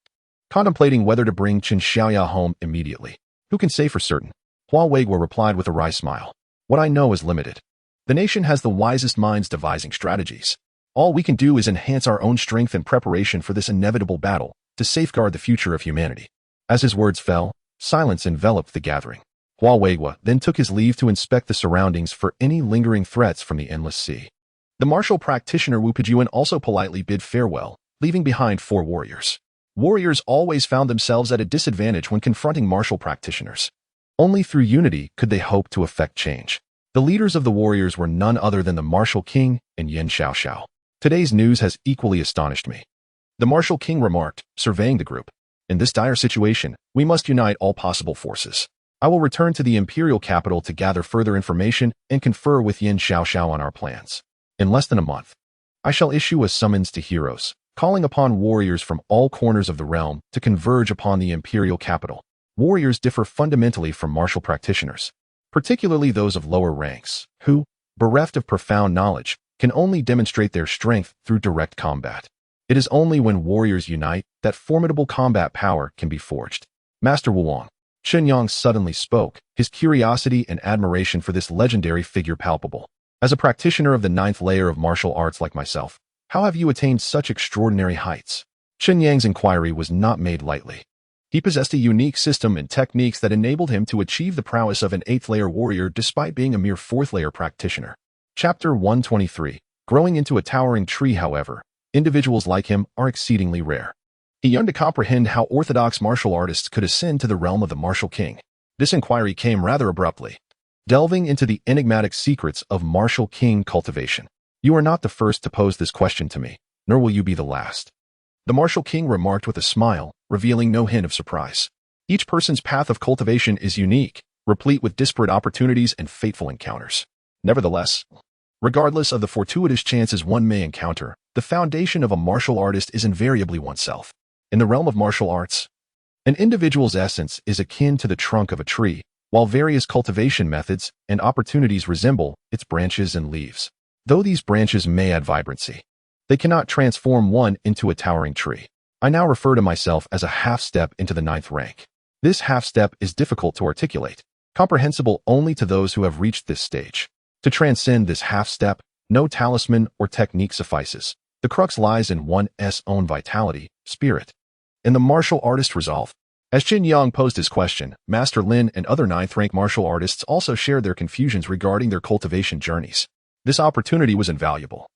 contemplating whether to bring Chen Xiaoya home immediately. "Who can say for certain?" Hua Weigua replied with a wry smile. "What I know is limited. The nation has the wisest minds devising strategies. All we can do is enhance our own strength in preparation for this inevitable battle to safeguard the future of humanity." As his words fell, silence enveloped the gathering. Hua Weigua then took his leave to inspect the surroundings for any lingering threats from the endless sea. The martial practitioner Wu Pejuan also politely bid farewell, leaving behind 4 warriors. Warriors always found themselves at a disadvantage when confronting martial practitioners. Only through unity could they hope to effect change. The leaders of the warriors were none other than the martial king and Yan Xiaoxiao. "Today's news has equally astonished me," the martial king remarked, surveying the group. "In this dire situation, we must unite all possible forces. I will return to the imperial capital to gather further information and confer with Yan Xiaoxiao on our plans. In less than a month, I shall issue a summons to heroes, calling upon warriors from all corners of the realm to converge upon the imperial capital. Warriors differ fundamentally from martial practitioners, particularly those of lower ranks, who, bereft of profound knowledge, can only demonstrate their strength through direct combat. It is only when warriors unite that formidable combat power can be forged." "Master Wuong," Chen Yang suddenly spoke, his curiosity and admiration for this legendary figure palpable. "As a practitioner of the 9th layer of martial arts like myself, how have you attained such extraordinary heights?" Chen Yang's inquiry was not made lightly. He possessed a unique system and techniques that enabled him to achieve the prowess of an 8th layer warrior despite being a mere 4th layer practitioner. Chapter 123. Growing into a towering tree, however, individuals like him are exceedingly rare. He yearned to comprehend how orthodox martial artists could ascend to the realm of the martial king. This inquiry came rather abruptly, delving into the enigmatic secrets of martial king cultivation. "You are not the first to pose this question to me, nor will you be the last," the martial king remarked with a smile, revealing no hint of surprise. "Each person's path of cultivation is unique, replete with disparate opportunities and fateful encounters. Nevertheless, regardless of the fortuitous chances one may encounter, the foundation of a martial artist is invariably oneself. In the realm of martial arts, an individual's essence is akin to the trunk of a tree, while various cultivation methods and opportunities resemble its branches and leaves. Though these branches may add vibrancy, they cannot transform one into a towering tree. I now refer to myself as a half-step into the 9th rank. This half-step is difficult to articulate, comprehensible only to those who have reached this stage. To transcend this half-step, no talisman or technique suffices. The crux lies in one's own vitality, spirit, and the martial artist resolve. As Chen Yang posed his question, Master Lin and other ninth-rank martial artists also shared their confusions regarding their cultivation journeys. This opportunity was invaluable,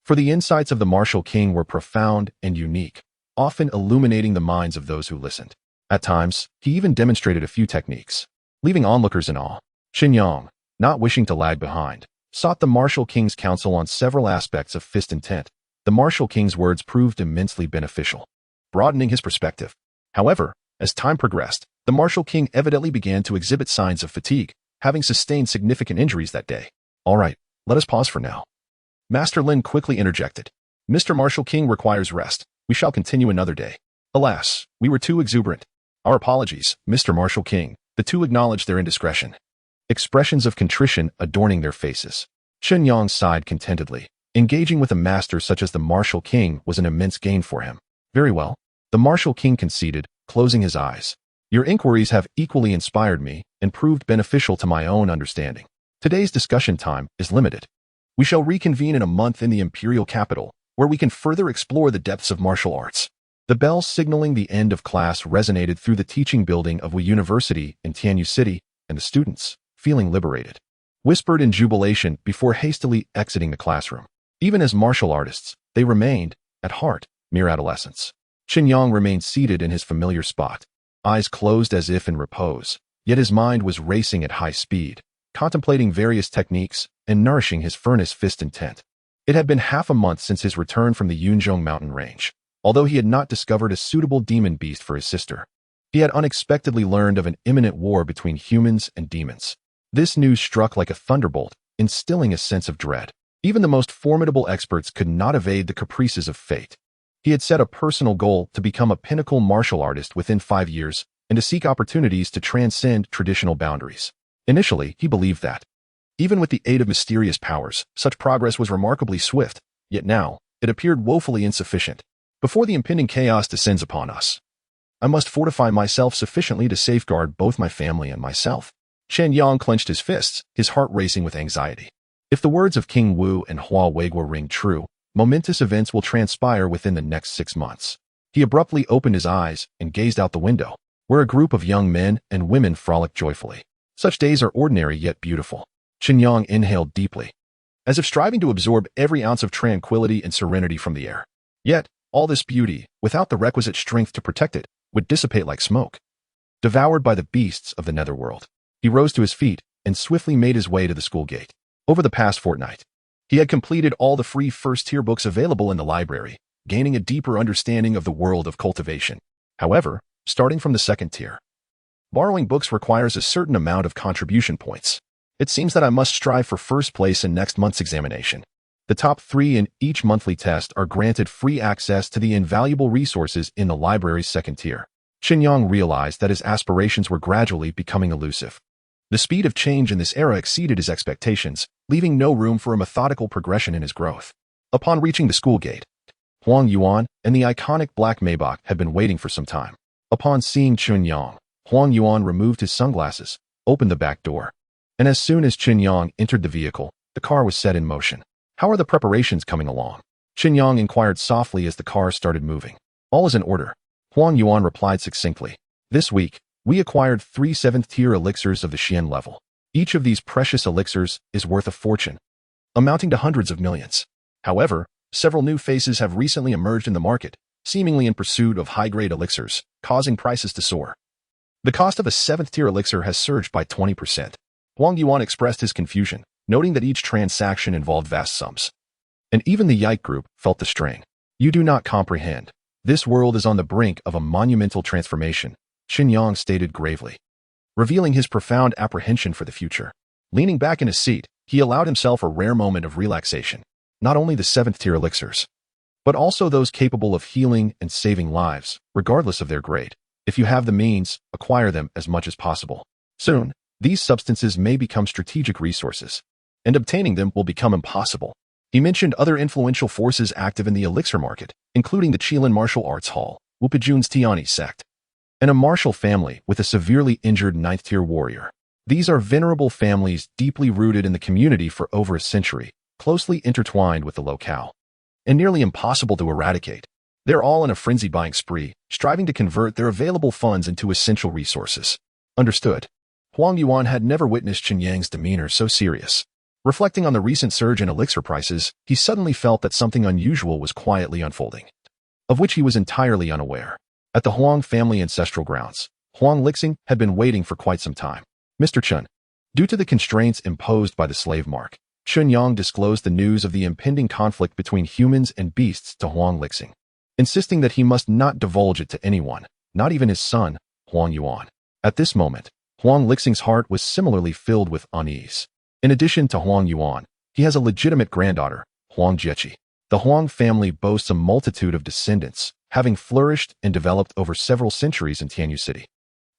for the insights of the martial king were profound and unique, often illuminating the minds of those who listened. At times, he even demonstrated a few techniques, leaving onlookers in awe. Chen Yang, not wishing to lag behind, sought the martial king's counsel on several aspects of fist intent. The martial king's words proved immensely beneficial, broadening his perspective. However, as time progressed, the martial king evidently began to exhibit signs of fatigue, having sustained significant injuries that day. All right, let us pause for now. Master Lin quickly interjected. Mr. Martial King requires rest. We shall continue another day. Alas, we were too exuberant. Our apologies, Mr. Martial King. The two acknowledged their indiscretion, expressions of contrition adorning their faces. Chen Yang sighed contentedly. Engaging with a master such as the Martial King was an immense gain for him. Very well. The Martial King conceded, closing his eyes. Your inquiries have equally inspired me and proved beneficial to my own understanding. Today's discussion time is limited. We shall reconvene in a month in the imperial capital, where we can further explore the depths of martial arts. The bell signaling the end of class resonated through the teaching building of Wu University in Tianyu City, and the students, feeling liberated, whispered in jubilation before hastily exiting the classroom. Even as martial artists, they remained, at heart, mere adolescents. Chen Yang remained seated in his familiar spot, eyes closed as if in repose, yet his mind was racing at high speed, contemplating various techniques and nourishing his furnace fist intent. It had been half a month since his return from the Yunzhong mountain range, although he had not discovered a suitable demon beast for his sister. He had unexpectedly learned of an imminent war between humans and demons. This news struck like a thunderbolt, instilling a sense of dread. Even the most formidable experts could not evade the caprices of fate. He had set a personal goal to become a pinnacle martial artist within 5 years and to seek opportunities to transcend traditional boundaries. Initially, he believed that, even with the aid of mysterious powers, such progress was remarkably swift, yet now, it appeared woefully insufficient. Before the impending chaos descends upon us, I must fortify myself sufficiently to safeguard both my family and myself. Chen Yang clenched his fists, his heart racing with anxiety. If the words of King Wu and Hua Weiguo ring true, momentous events will transpire within the next 6 months. He abruptly opened his eyes and gazed out the window, where a group of young men and women frolicked joyfully. Such days are ordinary yet beautiful. Chen Yang inhaled deeply, as if striving to absorb every ounce of tranquility and serenity from the air. Yet, all this beauty, without the requisite strength to protect it, would dissipate like smoke, devoured by the beasts of the netherworld. He rose to his feet and swiftly made his way to the school gate. Over the past fortnight, he had completed all the free first-tier books available in the library, gaining a deeper understanding of the world of cultivation. However, starting from the second tier, borrowing books requires a certain amount of contribution points. It seems that I must strive for first place in next month's examination. The top 3 in each monthly test are granted free access to the invaluable resources in the library's second tier. Chen Yang realized that his aspirations were gradually becoming elusive. The speed of change in this era exceeded his expectations, leaving no room for a methodical progression in his growth. Upon reaching the school gate, Huang Yuan and the iconic black Maybach had been waiting for some time. Upon seeing Chen Yang, Huang Yuan removed his sunglasses, opened the back door, and as soon as Chen Yang entered the vehicle, the car was set in motion. How are the preparations coming along? Chen Yang inquired softly as the car started moving. All is in order, Huang Yuan replied succinctly. This week, we acquired 3 7th-tier elixirs of the Xian level. Each of these precious elixirs is worth a fortune, amounting to hundreds of millions. However, several new faces have recently emerged in the market, seemingly in pursuit of high-grade elixirs, causing prices to soar. The cost of a 7th-tier elixir has surged by 20%. Huang Yuan expressed his confusion, noting that each transaction involved vast sums. And even the Yike group felt the strain. You do not comprehend. This world is on the brink of a monumental transformation, Chen Yang stated gravely, revealing his profound apprehension for the future. Leaning back in his seat, he allowed himself a rare moment of relaxation. Not only the 7th-tier elixirs, but also those capable of healing and saving lives, regardless of their grade. If you have the means, acquire them as much as possible. Soon, these substances may become strategic resources, and obtaining them will become impossible. He mentioned other influential forces active in the elixir market, including the Qilin Martial Arts Hall, Wupijun's Tiani sect, and a martial family with a severely injured 9th-tier warrior. These are venerable families deeply rooted in the community for over a century, closely intertwined with the locale, and nearly impossible to eradicate. They're all in a frenzy buying spree, striving to convert their available funds into essential resources. Understood. Huang Yuan had never witnessed Chen Yang's demeanor so serious. Reflecting on the recent surge in elixir prices, he suddenly felt that something unusual was quietly unfolding, of which he was entirely unaware. At the Huang family ancestral grounds, Huang Lixing had been waiting for quite some time. Mr. Chen. Due to the constraints imposed by the slave mark, Chen Yang disclosed the news of the impending conflict between humans and beasts to Huang Lixing, insisting that he must not divulge it to anyone, not even his son, Huang Yuan. At this moment, Huang Lixing's heart was similarly filled with unease. In addition to Huang Yuan, he has a legitimate granddaughter, Huang Jieqi. The Huang family boasts a multitude of descendants, having flourished and developed over several centuries in Tianyu City,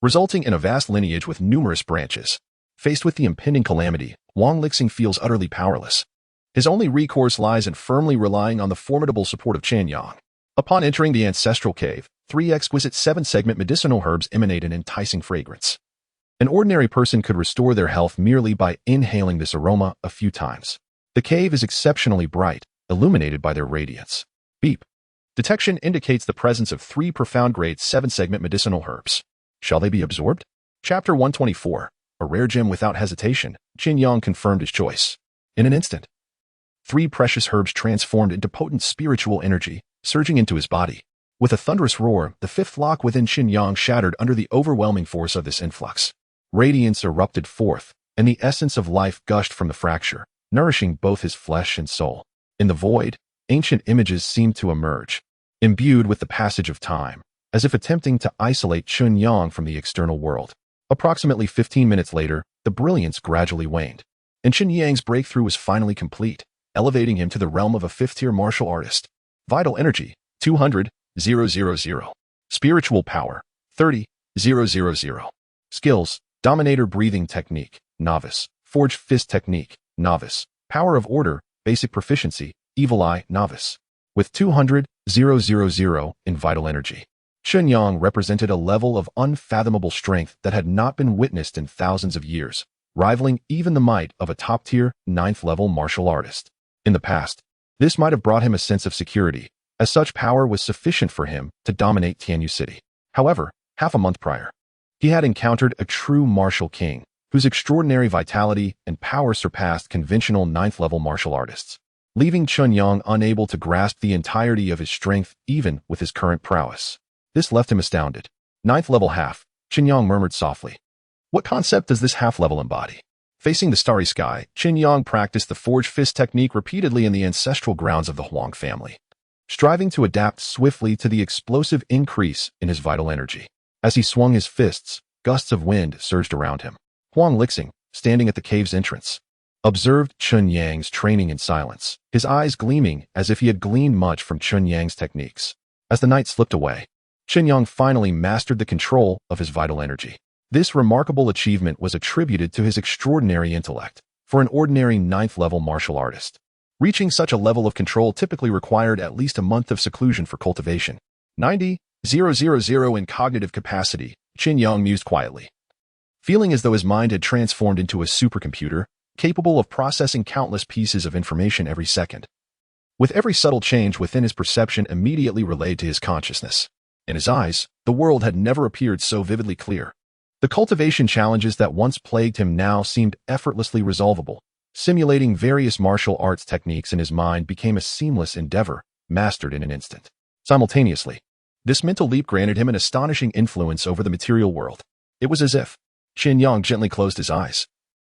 resulting in a vast lineage with numerous branches. Faced with the impending calamity, Huang Lixing feels utterly powerless. His only recourse lies in firmly relying on the formidable support of Chen Yang. Upon entering the ancestral cave, 3 exquisite 7-segment medicinal herbs emanate an enticing fragrance. An ordinary person could restore their health merely by inhaling this aroma a few times. The cave is exceptionally bright, illuminated by their radiance. Beep. Detection indicates the presence of 3 profound-grade 7-segment medicinal herbs. Shall they be absorbed? Chapter 124. A rare gem without hesitation, Chen Yang confirmed his choice. In an instant, 3 precious herbs transformed into potent spiritual energy, surging into his body. With a thunderous roar, the 5th lock within Chen Yang shattered under the overwhelming force of this influx. Radiance erupted forth, and the essence of life gushed from the fracture, nourishing both his flesh and soul. In the void, ancient images seemed to emerge, imbued with the passage of time, as if attempting to isolate Chen Yang from the external world. Approximately 15 minutes later, the brilliance gradually waned, and Chen Yang's breakthrough was finally complete, elevating him to the realm of a 5th-tier martial artist. Vital energy, 200,000. Spiritual power, 30,000. Skills, Dominator breathing technique, novice. Forged fist technique, novice. Power of order, basic proficiency, evil eye, novice. With 200,000 in vital energy, Chen Yang represented a level of unfathomable strength that had not been witnessed in thousands of years, rivaling even the might of a top-tier, 9th-level martial artist. In the past, this might have brought him a sense of security, as such power was sufficient for him to dominate Tianyu City. However, half a month prior, he had encountered a true martial king, whose extraordinary vitality and power surpassed conventional 9th-level martial artists, leaving Chen Yang unable to grasp the entirety of his strength even with his current prowess. This left him astounded. 9th-level half, Chen Yang murmured softly. What concept does this half-level embody? Facing the starry sky, Chen Yang practiced the forged fist technique repeatedly in the ancestral grounds of the Huang family, striving to adapt swiftly to the explosive increase in his vital energy. As he swung his fists, gusts of wind surged around him. Huang Lixing, standing at the cave's entrance, observed Chen Yang's training in silence, his eyes gleaming as if he had gleaned much from Chen Yang's techniques. As the night slipped away, Chen Yang finally mastered the control of his vital energy. This remarkable achievement was attributed to his extraordinary intellect. For an ordinary 9th-level martial artist, reaching such a level of control typically required at least a month of seclusion for cultivation. 90,000 in cognitive capacity, Chen Yang mused quietly, feeling as though his mind had transformed into a supercomputer, capable of processing countless pieces of information every second, with every subtle change within his perception immediately relayed to his consciousness. In his eyes, the world had never appeared so vividly clear. The cultivation challenges that once plagued him now seemed effortlessly resolvable. Simulating various martial arts techniques in his mind became a seamless endeavor, mastered in an instant. Simultaneously, this mental leap granted him an astonishing influence over the material world. It was as if Chen Yang gently closed his eyes,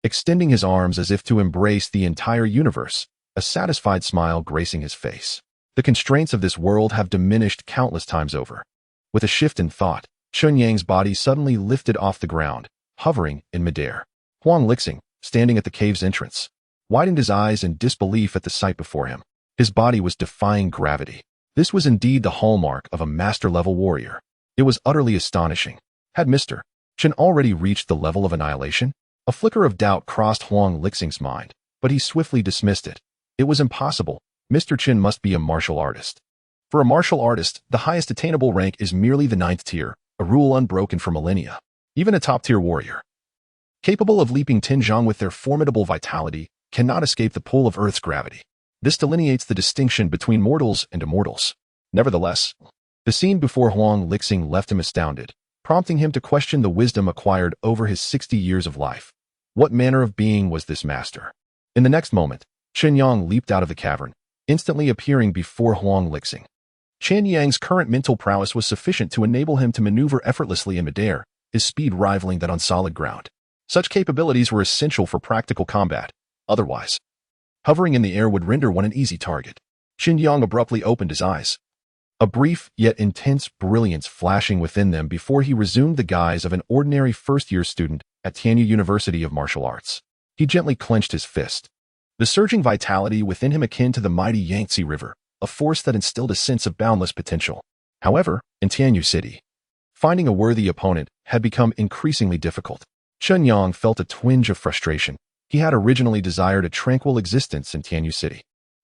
extending his arms as if to embrace the entire universe, a satisfied smile gracing his face. The constraints of this world have diminished countless times over. With a shift in thought, Chen Yang's body suddenly lifted off the ground, hovering in midair. Huang Lixing, standing at the cave's entrance, widened his eyes in disbelief at the sight before him. His body was defying gravity. This was indeed the hallmark of a master-level warrior. It was utterly astonishing. Had Mr. Chen already reached the level of annihilation? A flicker of doubt crossed Huang Lixing's mind, but he swiftly dismissed it. It was impossible. Mr. Chen must be a martial artist. For a martial artist, the highest attainable rank is merely the 9th tier, a rule unbroken for millennia. Even a top-tier warrior, capable of leaping 10 zhang with their formidable vitality, cannot escape the pull of Earth's gravity. This delineates the distinction between mortals and immortals. Nevertheless, the scene before Huang Lixing left him astounded, prompting him to question the wisdom acquired over his 60 years of life. What manner of being was this master? In the next moment, Chen Yang leaped out of the cavern, instantly appearing before Huang Lixing. Chen Yang's current mental prowess was sufficient to enable him to maneuver effortlessly in midair, his speed rivaling that on solid ground. Such capabilities were essential for practical combat. Otherwise, hovering in the air would render one an easy target. Chen Yang abruptly opened his eyes, a brief yet intense brilliance flashing within them before he resumed the guise of an ordinary first-year student at Tianyu University of Martial Arts. He gently clenched his fist, the surging vitality within him akin to the mighty Yangtze River, a force that instilled a sense of boundless potential. However, in Tianyu City, finding a worthy opponent had become increasingly difficult. Chen Yang felt a twinge of frustration. He had originally desired a tranquil existence in Tianyu City.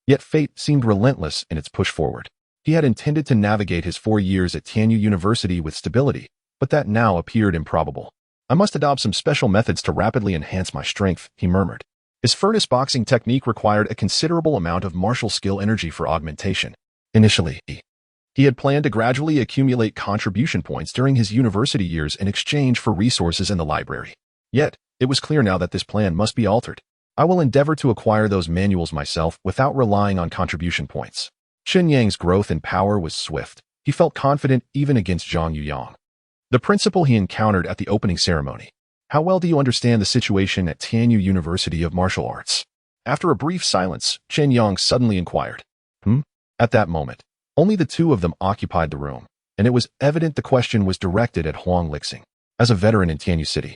Yet fate seemed relentless in its push forward. He had intended to navigate his 4 years at Tianyu University with stability, but that now appeared improbable. I must adopt some special methods to rapidly enhance my strength, he murmured. His furnace boxing technique required a considerable amount of martial skill energy for augmentation. Initially, he had planned to gradually accumulate contribution points during his university years in exchange for resources in the library. Yet, it was clear now that this plan must be altered. I will endeavor to acquire those manuals myself without relying on contribution points. Chen Yang's growth in power was swift. He felt confident even against Zhang Yuyang, the principal he encountered at the opening ceremony. How well do you understand the situation at Tianyu University of Martial Arts? After a brief silence, Chen Yang suddenly inquired. At that moment, only the two of them occupied the room, and it was evident the question was directed at Huang Lixing. As a veteran in Tianyu City,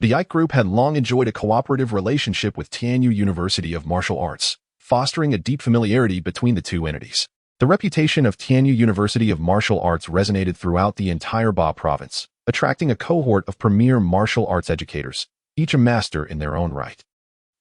the Ike Group had long enjoyed a cooperative relationship with Tianyu University of Martial Arts, fostering a deep familiarity between the two entities. The reputation of Tianyu University of Martial Arts resonated throughout the entire Ba province, attracting a cohort of premier martial arts educators, each a master in their own right.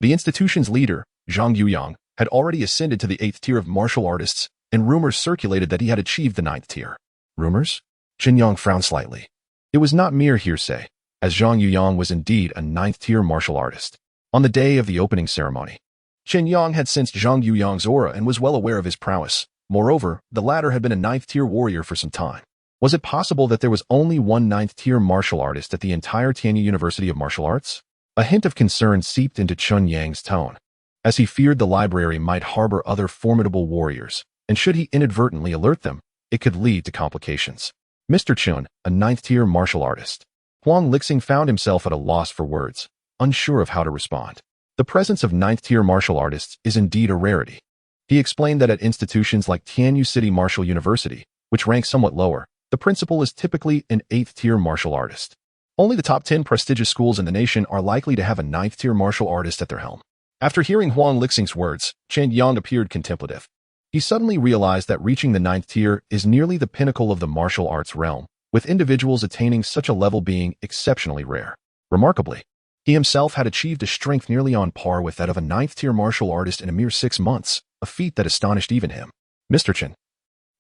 The institution's leader, Zhang Yuyang, had already ascended to the 8th tier of martial artists, and rumors circulated that he had achieved the 9th tier. Rumors? Chen Yang frowned slightly. It was not mere hearsay, as Zhang Yuyang was indeed a 9th tier martial artist. On the day of the opening ceremony, Chen Yang had sensed Zhang Yuyang's aura and was well aware of his prowess. Moreover, the latter had been a 9th tier warrior for some time. Was it possible that there was only one 9th tier martial artist at the entire Tianyu University of Martial Arts? A hint of concern seeped into Chen Yang's tone, as he feared the library might harbor other formidable warriors, and should he inadvertently alert them, it could lead to complications. Mr. Chen, a 9th tier martial artist. Huang Lixing found himself at a loss for words, unsure of how to respond. The presence of 9th tier martial artists is indeed a rarity. He explained that at institutions like Tianyu City Martial University, which ranks somewhat lower, the principal is typically an 8th tier martial artist. Only the top 10 prestigious schools in the nation are likely to have a 9th tier martial artist at their helm. After hearing Huang Lixing's words, Chen Yang appeared contemplative. He suddenly realized that reaching the 9th tier is nearly the pinnacle of the martial arts realm, with individuals attaining such a level being exceptionally rare. Remarkably, he himself had achieved a strength nearly on par with that of a 9th tier martial artist in a mere 6 months, a feat that astonished even him. Mr. Chen,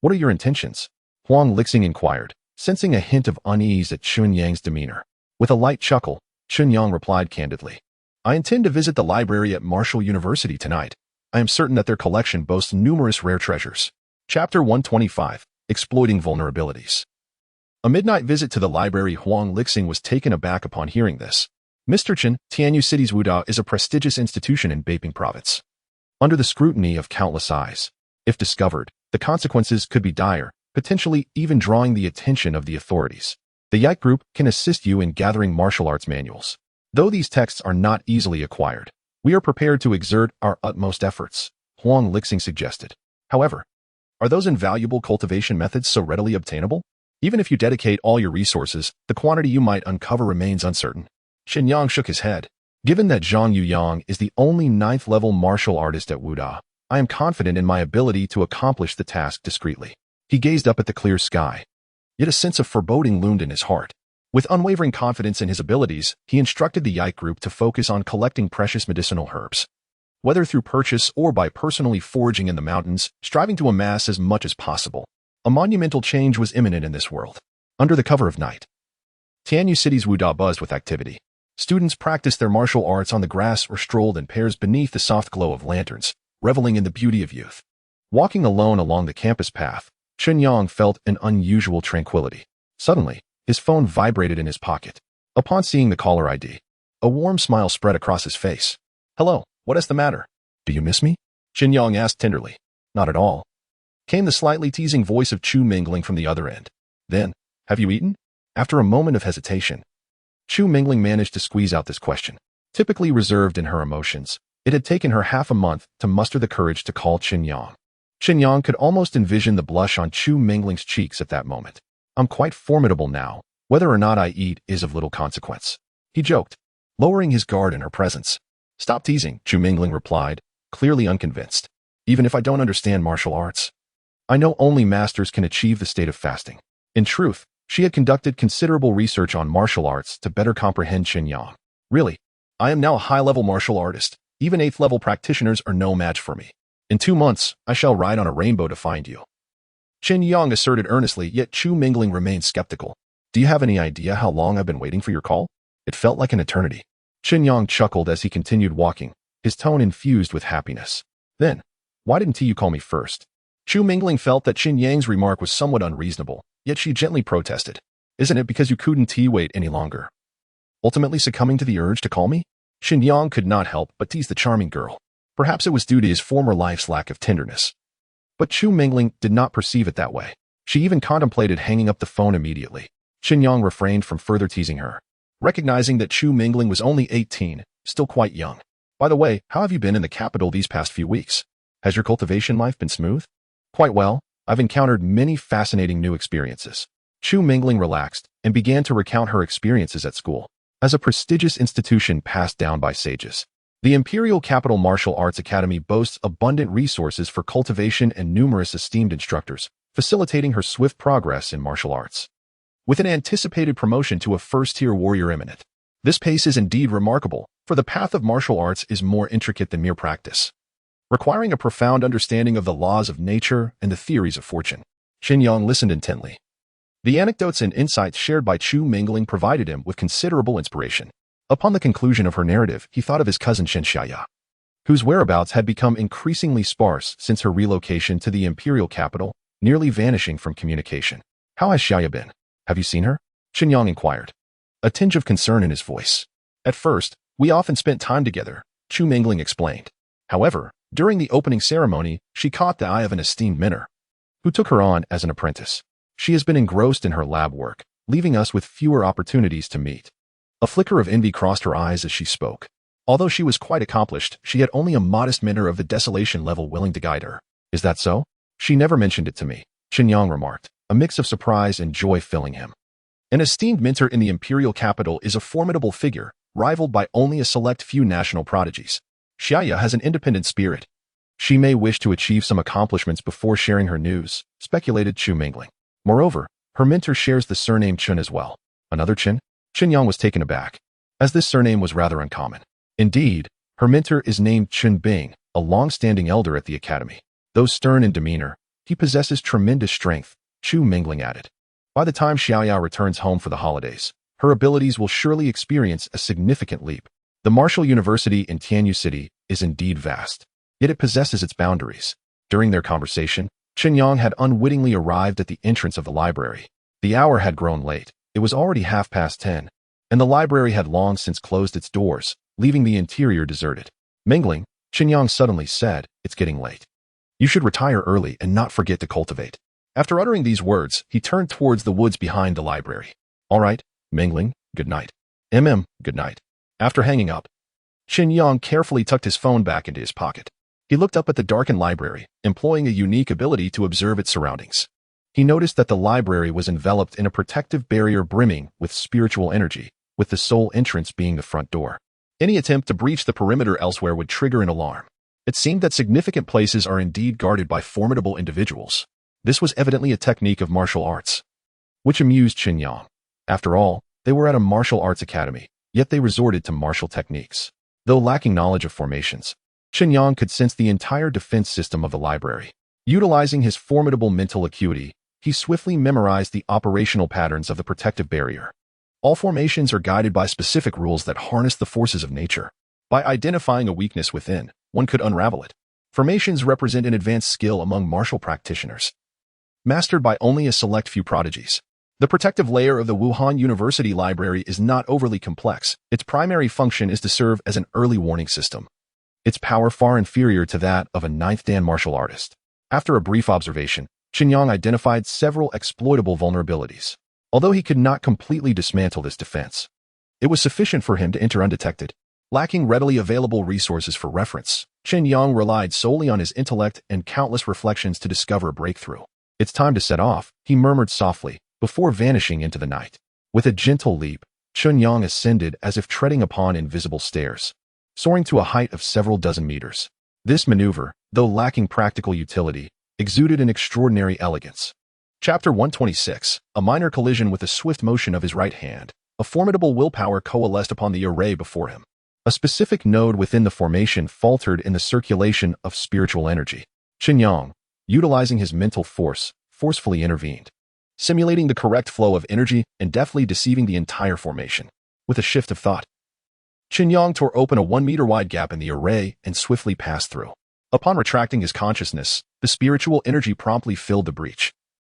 what are your intentions? Huang Lixing inquired, sensing a hint of unease at Chen Yang's demeanor. With a light chuckle, Chen Yang replied candidly, I intend to visit the library at Martial University tonight. I am certain that their collection boasts numerous rare treasures. Chapter 125, Exploiting Vulnerabilities. A midnight visit to the library. Huang Lixing was taken aback upon hearing this. Mr. Chen, Tianyu City's Wuda is a prestigious institution in Beiping Province. Under the scrutiny of countless eyes, if discovered, the consequences could be dire, potentially even drawing the attention of the authorities. The Yike Group can assist you in gathering martial arts manuals. Though these texts are not easily acquired, we are prepared to exert our utmost efforts, Huang Lixing suggested. However, are those invaluable cultivation methods so readily obtainable? Even if you dedicate all your resources, the quantity you might uncover remains uncertain. Chen Yang shook his head. Given that Zhang Yuyang is the only 9th level martial artist at Wuda, I am confident in my ability to accomplish the task discreetly. He gazed up at the clear sky. Yet a sense of foreboding loomed in his heart. With unwavering confidence in his abilities, he instructed the Yike Group to focus on collecting precious medicinal herbs. Whether through purchase or by personally foraging in the mountains, striving to amass as much as possible. A monumental change was imminent in this world. Under the cover of night, Tianyu City's Wuda buzzed with activity. Students practiced their martial arts on the grass or strolled in pairs beneath the soft glow of lanterns, reveling in the beauty of youth. Walking alone along the campus path, Chen Yang felt an unusual tranquility. Suddenly, his phone vibrated in his pocket. Upon seeing the caller ID, a warm smile spread across his face. "Hello, what is the matter? Do you miss me?" Chen Yang asked tenderly. "Not at all," came the slightly teasing voice of Chu Mingling from the other end. "Then, have you eaten?" After a moment of hesitation, Chu Mingling managed to squeeze out this question. Typically reserved in her emotions, it had taken her half a month to muster the courage to call Chen Yang. Chen Yang could almost envision the blush on Chu Mingling's cheeks at that moment. "I'm quite formidable now. Whether or not I eat is of little consequence," he joked, lowering his guard in her presence. "Stop teasing," Chu Mingling replied, clearly unconvinced. "Even if I don't understand martial arts, I know only masters can achieve the state of fasting." In truth, she had conducted considerable research on martial arts to better comprehend Chen Yang. "Really, I am now a high-level martial artist. Even 8th-level practitioners are no match for me. In 2 months, I shall ride on a rainbow to find you," Chen Yang asserted earnestly, yet Chu Mingling remained skeptical. "Do you have any idea how long I've been waiting for your call? It felt like an eternity." Chen Yang chuckled as he continued walking, his tone infused with happiness. "Then, why didn't you call me first?" Chu Mingling felt that Chen Yang's remark was somewhat unreasonable, yet she gently protested. "Isn't it because you couldn't wait any longer, ultimately succumbing to the urge to call me?" Chen Yang could not help but tease the charming girl. Perhaps it was due to his former life's lack of tenderness. But Chu Mingling did not perceive it that way. She even contemplated hanging up the phone immediately. Chen Yang refrained from further teasing her, recognizing that Chu Mingling was only 18, still quite young. "By the way, how have you been in the capital these past few weeks? Has your cultivation life been smooth?" "Quite well. I've encountered many fascinating new experiences." Chu Mingling relaxed and began to recount her experiences at school. As a prestigious institution passed down by sages, the Imperial Capital Martial Arts Academy boasts abundant resources for cultivation and numerous esteemed instructors, facilitating her swift progress in martial arts. With an anticipated promotion to a first-tier warrior eminent, this pace is indeed remarkable, for the path of martial arts is more intricate than mere practice, requiring a profound understanding of the laws of nature and the theories of fortune. Chen Yang listened intently. The anecdotes and insights shared by Chu Mingling provided him with considerable inspiration. Upon the conclusion of her narrative, he thought of his cousin Chen Xiaya, whose whereabouts had become increasingly sparse since her relocation to the imperial capital, nearly vanishing from communication. "How has Xiaya been? Have you seen her?" Chen Yang inquired, a tinge of concern in his voice. "At first, we often spent time together," Chu Mingling explained. "However, during the opening ceremony, she caught the eye of an esteemed mentor, who took her on as an apprentice. She has been engrossed in her lab work, leaving us with fewer opportunities to meet." A flicker of envy crossed her eyes as she spoke. Although she was quite accomplished, she had only a modest mentor of the desolation level willing to guide her. "Is that so?" "She never mentioned it to me," Chen Yang remarked, a mix of surprise and joy filling him. An esteemed mentor in the imperial capital is a formidable figure, rivaled by only a select few national prodigies. Xiaya has an independent spirit. She may wish to achieve some accomplishments before sharing her news, speculated Chu Mingling. Moreover, her mentor shares the surname Chen as well. "Another Chen?" Chen Yang was taken aback, as this surname was rather uncommon. Indeed, her mentor is named Chen Bing, a long-standing elder at the academy. Though stern in demeanor, he possesses tremendous strength, Chu Mingling added. "By the time Xiaoya returns home for the holidays, her abilities will surely experience a significant leap. The martial university in Tianyu City is indeed vast, yet it possesses its boundaries." During their conversation, Chen Yang had unwittingly arrived at the entrance of the library. The hour had grown late. It was already 10:30, and the library had long since closed its doors, leaving the interior deserted. "Mingling," Chen Yang suddenly said, "it's getting late. You should retire early and not forget to cultivate." After uttering these words, he turned towards the woods behind the library. "All right, Mingling, good night." Good night." After hanging up, Chen Yang carefully tucked his phone back into his pocket. He looked up at the darkened library, employing a unique ability to observe its surroundings. He noticed that the library was enveloped in a protective barrier brimming with spiritual energy, with the sole entrance being the front door. Any attempt to breach the perimeter elsewhere would trigger an alarm. It seemed that significant places are indeed guarded by formidable individuals. This was evidently a technique of martial arts, which amused Chen Yang. After all, they were at a martial arts academy, yet they resorted to martial techniques. Though lacking knowledge of formations, Chen Yang could sense the entire defense system of the library. Utilizing his formidable mental acuity, he swiftly memorized the operational patterns of the protective barrier. All formations are guided by specific rules that harness the forces of nature. By identifying a weakness within, one could unravel it. Formations represent an advanced skill among martial practitioners. mastered by only a select few prodigies. The protective layer of the Wuhan University Library is not overly complex. Its primary function is to serve as an early warning system. Its power far inferior to that of a ninth dan martial artist. After a brief observation, Chen Yang identified several exploitable vulnerabilities. Although he could not completely dismantle this defense, it was sufficient for him to enter undetected. Lacking readily available resources for reference, Chen Yang relied solely on his intellect and countless reflections to discover a breakthrough. "It's time to set off," he murmured softly, before vanishing into the night. With a gentle leap, Chen Yang ascended as if treading upon invisible stairs, soaring to a height of several dozen meters. This maneuver, though lacking practical utility, exuded an extraordinary elegance. Chapter 126, a minor collision with the swift motion of his right hand. A formidable willpower coalesced upon the array before him. A specific node within the formation faltered in the circulation of spiritual energy. Chen Yang, utilizing his mental force, forcefully intervened, simulating the correct flow of energy and deftly deceiving the entire formation. With a shift of thought, Chen Yang tore open a 1-meter-wide gap in the array and swiftly passed through. Upon retracting his consciousness, the spiritual energy promptly filled the breach,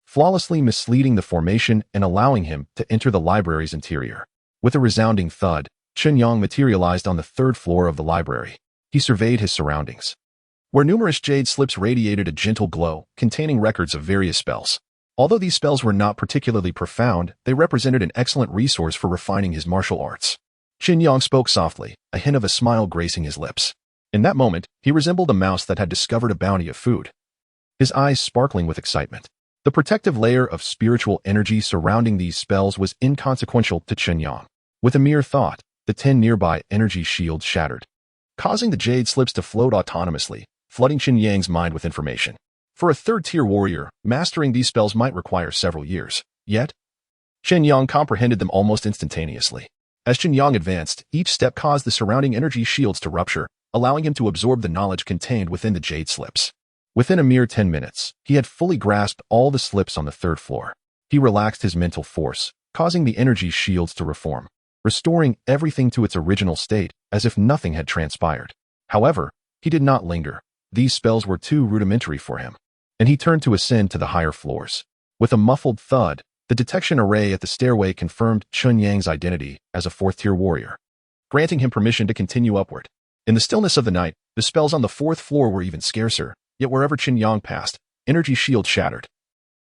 flawlessly misleading the formation and allowing him to enter the library's interior. With a resounding thud, Chen Yang materialized on the 3rd floor of the library. He surveyed his surroundings, where numerous jade slips radiated a gentle glow, containing records of various spells. Although these spells were not particularly profound, they represented an excellent resource for refining his martial arts. Chen Yang spoke softly, a hint of a smile gracing his lips. In that moment, he resembled a mouse that had discovered a bounty of food, his eyes sparkling with excitement. The protective layer of spiritual energy surrounding these spells was inconsequential to Chen Yang. With a mere thought, the 10 nearby energy shields shattered, causing the jade slips to float autonomously, flooding Chen Yang's mind with information. For a 3rd-tier warrior, mastering these spells might require several years. Yet, Chen Yang comprehended them almost instantaneously. As Chen Yang advanced, each step caused the surrounding energy shields to rupture, allowing him to absorb the knowledge contained within the jade slips. Within a mere 10 minutes, he had fully grasped all the slips on the 3rd floor. He relaxed his mental force, causing the energy shields to reform, restoring everything to its original state as if nothing had transpired. However, he did not linger. These spells were too rudimentary for him, and he turned to ascend to the higher floors. With a muffled thud, the detection array at the stairway confirmed Chen Yang's identity as a 4th-tier warrior, granting him permission to continue upward. In the stillness of the night, the spells on the 4th floor were even scarcer, yet wherever Chen Yang passed, energy shields shattered,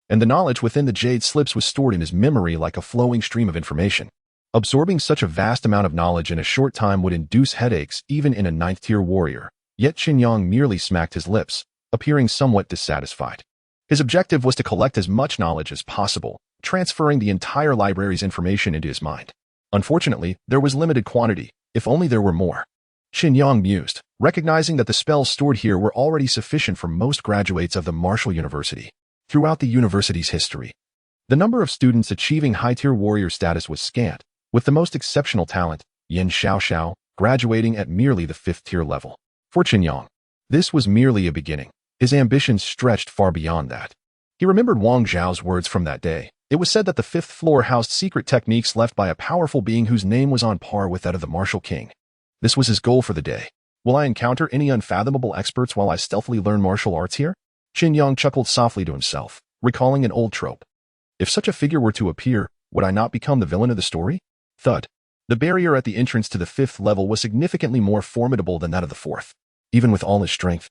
and the knowledge within the jade slips was stored in his memory like a flowing stream of information. Absorbing such a vast amount of knowledge in a short time would induce headaches even in a 9th-tier warrior, yet Chen Yang merely smacked his lips, appearing somewhat dissatisfied. His objective was to collect as much knowledge as possible, transferring the entire library's information into his mind. Unfortunately, there was limited quantity, if only there were more. Chen Yang mused, recognizing that the spells stored here were already sufficient for most graduates of the Martial University. Throughout the university's history, the number of students achieving high-tier warrior status was scant, with the most exceptional talent, Yan Xiaoxiao, graduating at merely the 5th-tier level. For Chen Yang, this was merely a beginning. His ambitions stretched far beyond that. He remembered Wang Zhao's words from that day. It was said that the 5th floor housed secret techniques left by a powerful being whose name was on par with that of the martial king. This was his goal for the day. Will I encounter any unfathomable experts while I stealthily learn martial arts here? Chen Yang chuckled softly to himself, recalling an old trope. If such a figure were to appear, would I not become the villain of the story? Thud. The barrier at the entrance to the 5th level was significantly more formidable than that of the 4th. Even with all his strength,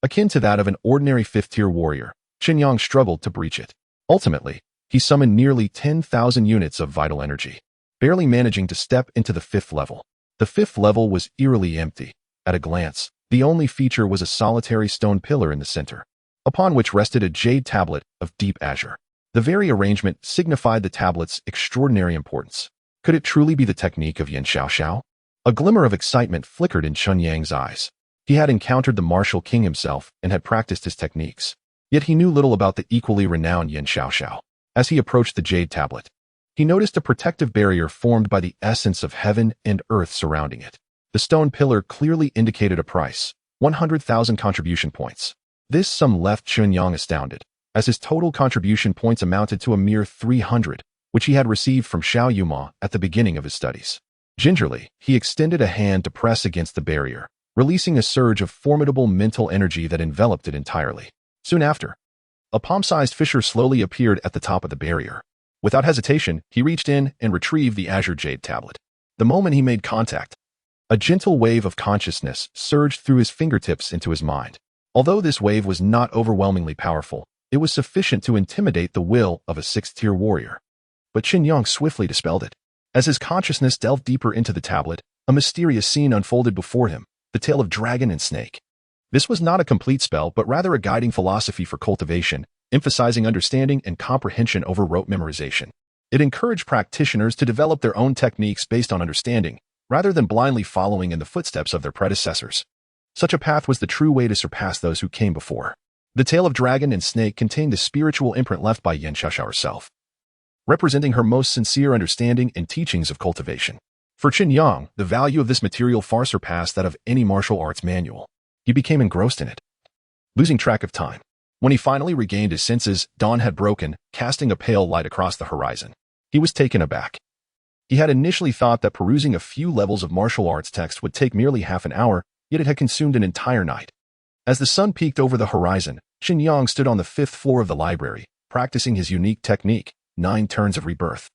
akin to that of an ordinary 5th-tier warrior, Chen Yang struggled to breach it. Ultimately, he summoned nearly 10,000 units of vital energy, barely managing to step into the 5th level. The 5th level was eerily empty. At a glance, the only feature was a solitary stone pillar in the center, upon which rested a jade tablet of deep azure. The very arrangement signified the tablet's extraordinary importance. Could it truly be the technique of Yan Xiaoxiao? A glimmer of excitement flickered in Chen Yang's eyes. He had encountered the martial king himself and had practiced his techniques. Yet he knew little about the equally renowned Yan Xiaoxiao. As he approached the jade tablet, he noticed a protective barrier formed by the essence of heaven and earth surrounding it. The stone pillar clearly indicated a price, 100,000 contribution points. This sum left Chen Yang astounded, as his total contribution points amounted to a mere 300, which he had received from Xiao Yuma at the beginning of his studies. Gingerly, he extended a hand to press against the barrier, releasing a surge of formidable mental energy that enveloped it entirely. Soon after, A palm-sized fissure slowly appeared at the top of the barrier. Without hesitation, he reached in and retrieved the azure jade tablet. The moment he made contact, a gentle wave of consciousness surged through his fingertips into his mind. Although this wave was not overwhelmingly powerful, it was sufficient to intimidate the will of a sixth-tier warrior. But Chen Yang swiftly dispelled it. As his consciousness delved deeper into the tablet, a mysterious scene unfolded before him, the tale of dragon and snake. This was not a complete spell, but rather a guiding philosophy for cultivation, emphasizing understanding and comprehension over rote memorization. It encouraged practitioners to develop their own techniques based on understanding, rather than blindly following in the footsteps of their predecessors. Such a path was the true way to surpass those who came before. The tale of dragon and snake contained the spiritual imprint left by Yen Xiaoxiao herself, representing her most sincere understanding and teachings of cultivation. For Chen Yang, the value of this material far surpassed that of any martial arts manual. He became engrossed in it, losing track of time. When he finally regained his senses, dawn had broken, casting a pale light across the horizon. He was taken aback. He had initially thought that perusing a few levels of martial arts text would take merely half an hour, yet it had consumed an entire night. As the sun peaked over the horizon, Chen Yang stood on the 5th floor of the library, practicing his unique technique, 9 turns of rebirth,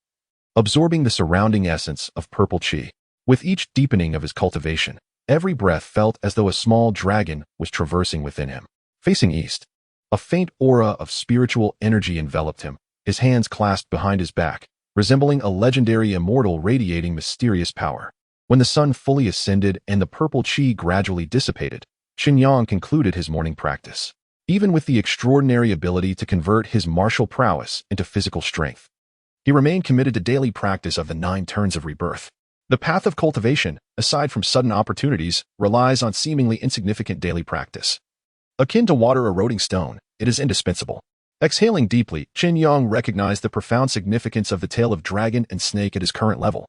absorbing the surrounding essence of purple qi. With each deepening of his cultivation, every breath felt as though a small dragon was traversing within him. Facing east, a faint aura of spiritual energy enveloped him, his hands clasped behind his back, resembling a legendary immortal radiating mysterious power. When the sun fully ascended and the purple qi gradually dissipated, Chen Yang concluded his morning practice. Even with the extraordinary ability to convert his martial prowess into physical strength, he remained committed to daily practice of the 9 turns of rebirth. The path of cultivation, aside from sudden opportunities, relies on seemingly insignificant daily practice. Akin to water eroding stone, it is indispensable. Exhaling deeply, Chen Yang recognized the profound significance of the tale of dragon and snake at his current level.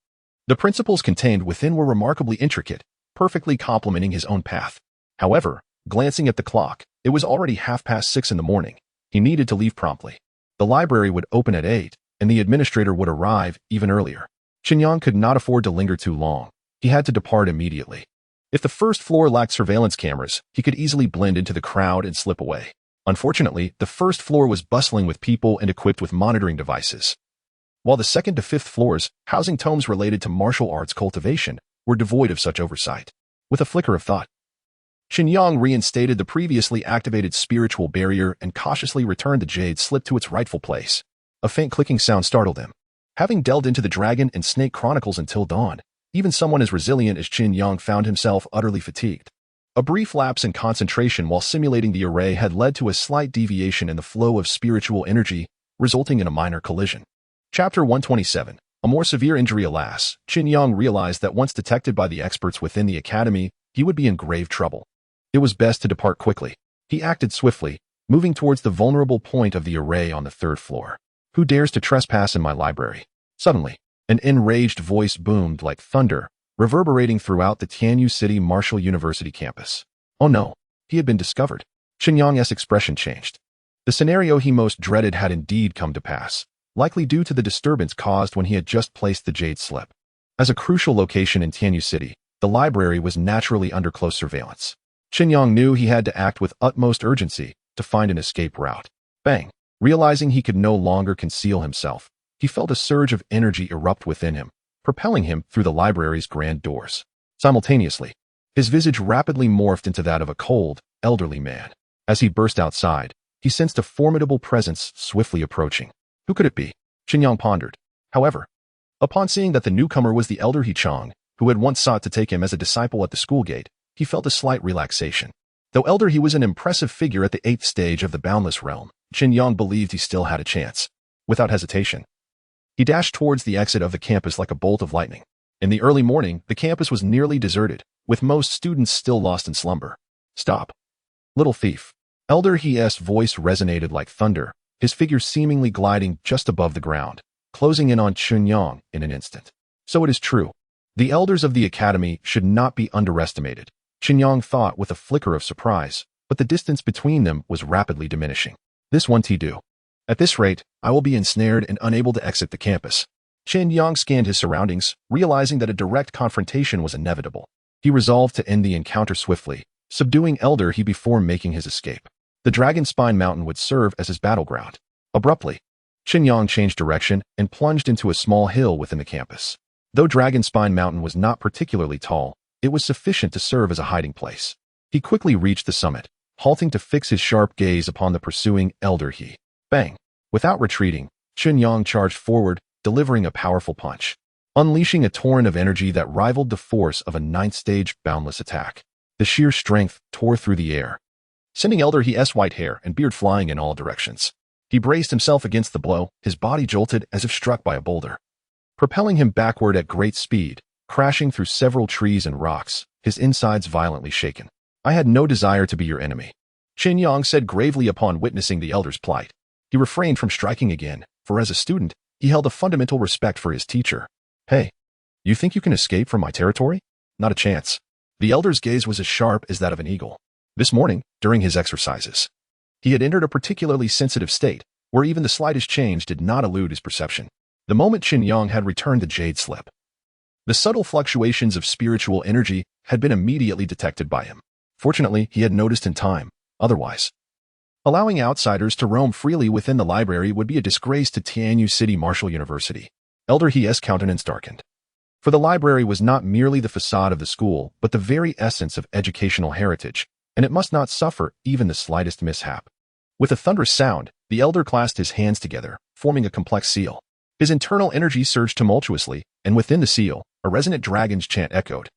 The principles contained within were remarkably intricate, perfectly complementing his own path. However, glancing at the clock, it was already 6:30 in the morning. He needed to leave promptly. The library would open at 8, and the administrator would arrive even earlier. Chen Yang could not afford to linger too long. He had to depart immediately. If the first floor lacked surveillance cameras, he could easily blend into the crowd and slip away. Unfortunately, the first floor was bustling with people and equipped with monitoring devices, while the 2nd to 5th floors, housing tomes related to martial arts cultivation, were devoid of such oversight. With a flicker of thought, Chen Yang reinstated the previously activated spiritual barrier and cautiously returned the jade slip to its rightful place. A faint clicking sound startled him. Having delved into the Dragon and Snake Chronicles until dawn, even someone as resilient as Chen Yang found himself utterly fatigued. A brief lapse in concentration while simulating the array had led to a slight deviation in the flow of spiritual energy, resulting in a minor collision. Chapter 127. A more severe injury. Alas, Chen Yang realized that once detected by the experts within the academy, he would be in grave trouble. It was best to depart quickly. He acted swiftly, moving towards the vulnerable point of the array on the 3rd floor. Who dares to trespass in my library? Suddenly, an enraged voice boomed like thunder, reverberating throughout the Tianyu City Martial University campus. Oh no, he had been discovered. Chen Yang's expression changed. The scenario he most dreaded had indeed come to pass, likely due to the disturbance caused when he had just placed the jade slip. As a crucial location in Tianyu City, the library was naturally under close surveillance. Chen Yang knew he had to act with utmost urgency to find an escape route. Bang! Realizing he could no longer conceal himself, he felt a surge of energy erupt within him, propelling him through the library's grand doors. Simultaneously, his visage rapidly morphed into that of a cold, elderly man. As he burst outside, he sensed a formidable presence swiftly approaching. Who could it be? Chen Yang pondered. However, upon seeing that the newcomer was the elder He Chang, who had once sought to take him as a disciple at the school gate, he felt a slight relaxation. Though elder, he was an impressive figure at the 8th stage of the boundless realm. Chen Yang believed he still had a chance. Without hesitation, he dashed towards the exit of the campus like a bolt of lightning. In the early morning, the campus was nearly deserted, with most students still lost in slumber. Stop, little thief. Elder He's voice resonated like thunder, his figure seemingly gliding just above the ground, closing in on Chen Yang in an instant. So it is true. The elders of the academy should not be underestimated, Chen Yang thought with a flicker of surprise, but the distance between them was rapidly diminishing. This won't do. At this rate, I will be ensnared and unable to exit the campus. Chen Yang scanned his surroundings, realizing that a direct confrontation was inevitable. He resolved to end the encounter swiftly, subduing Elder He before making his escape. The Dragon Spine Mountain would serve as his battleground. Abruptly, Chen Yang changed direction and plunged into a small hill within the campus. Though Dragon Spine Mountain was not particularly tall, it was sufficient to serve as a hiding place. He quickly reached the summit, halting to fix his sharp gaze upon the pursuing Elder He. Bang! Without retreating, Chen Yang charged forward, delivering a powerful punch, unleashing a torrent of energy that rivaled the force of a ninth-stage boundless attack. The sheer strength tore through the air, sending Elder He's white hair and beard flying in all directions. He braced himself against the blow, his body jolted as if struck by a boulder, propelling him backward at great speed, crashing through several trees and rocks, his insides violently shaken. "I had no desire to be your enemy," Chen Yang said gravely upon witnessing the elder's plight. He refrained from striking again, for as a student, he held a fundamental respect for his teacher. "Hey, you think you can escape from my territory? Not a chance." The elder's gaze was as sharp as that of an eagle. This morning, during his exercises, he had entered a particularly sensitive state, where even the slightest change did not elude his perception. The moment Chen Yang had returned the jade slip, the subtle fluctuations of spiritual energy had been immediately detected by him. Fortunately, he had noticed in time. Otherwise, allowing outsiders to roam freely within the library would be a disgrace to Tianyu City Martial University. Elder He's countenance darkened. For the library was not merely the facade of the school, but the very essence of educational heritage, and it must not suffer even the slightest mishap. With a thunderous sound, the elder clasped his hands together, forming a complex seal. His internal energy surged tumultuously, and within the seal, a resonant dragon's chant echoed,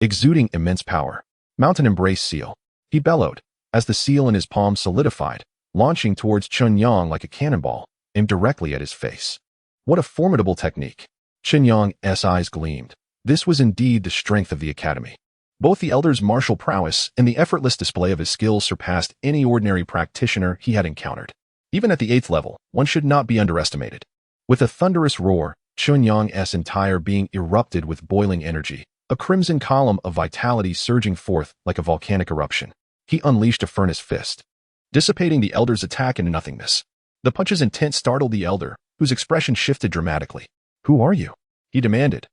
exuding immense power. "Mountain Embrace Seal," he bellowed, as the seal in his palm solidified, launching towards Chen Yang like a cannonball, aimed directly at his face. What a formidable technique! Chen Yang's eyes gleamed. This was indeed the strength of the academy. Both the elder's martial prowess and the effortless display of his skills surpassed any ordinary practitioner he had encountered. Even at the 8th level, one should not be underestimated. With a thunderous roar, Chen Yang's entire being erupted with boiling energy, a crimson column of vitality surging forth like a volcanic eruption. He unleashed a furnace fist, dissipating the elder's attack into nothingness. The punch's intent startled the elder, whose expression shifted dramatically. "Who are you?" he demanded.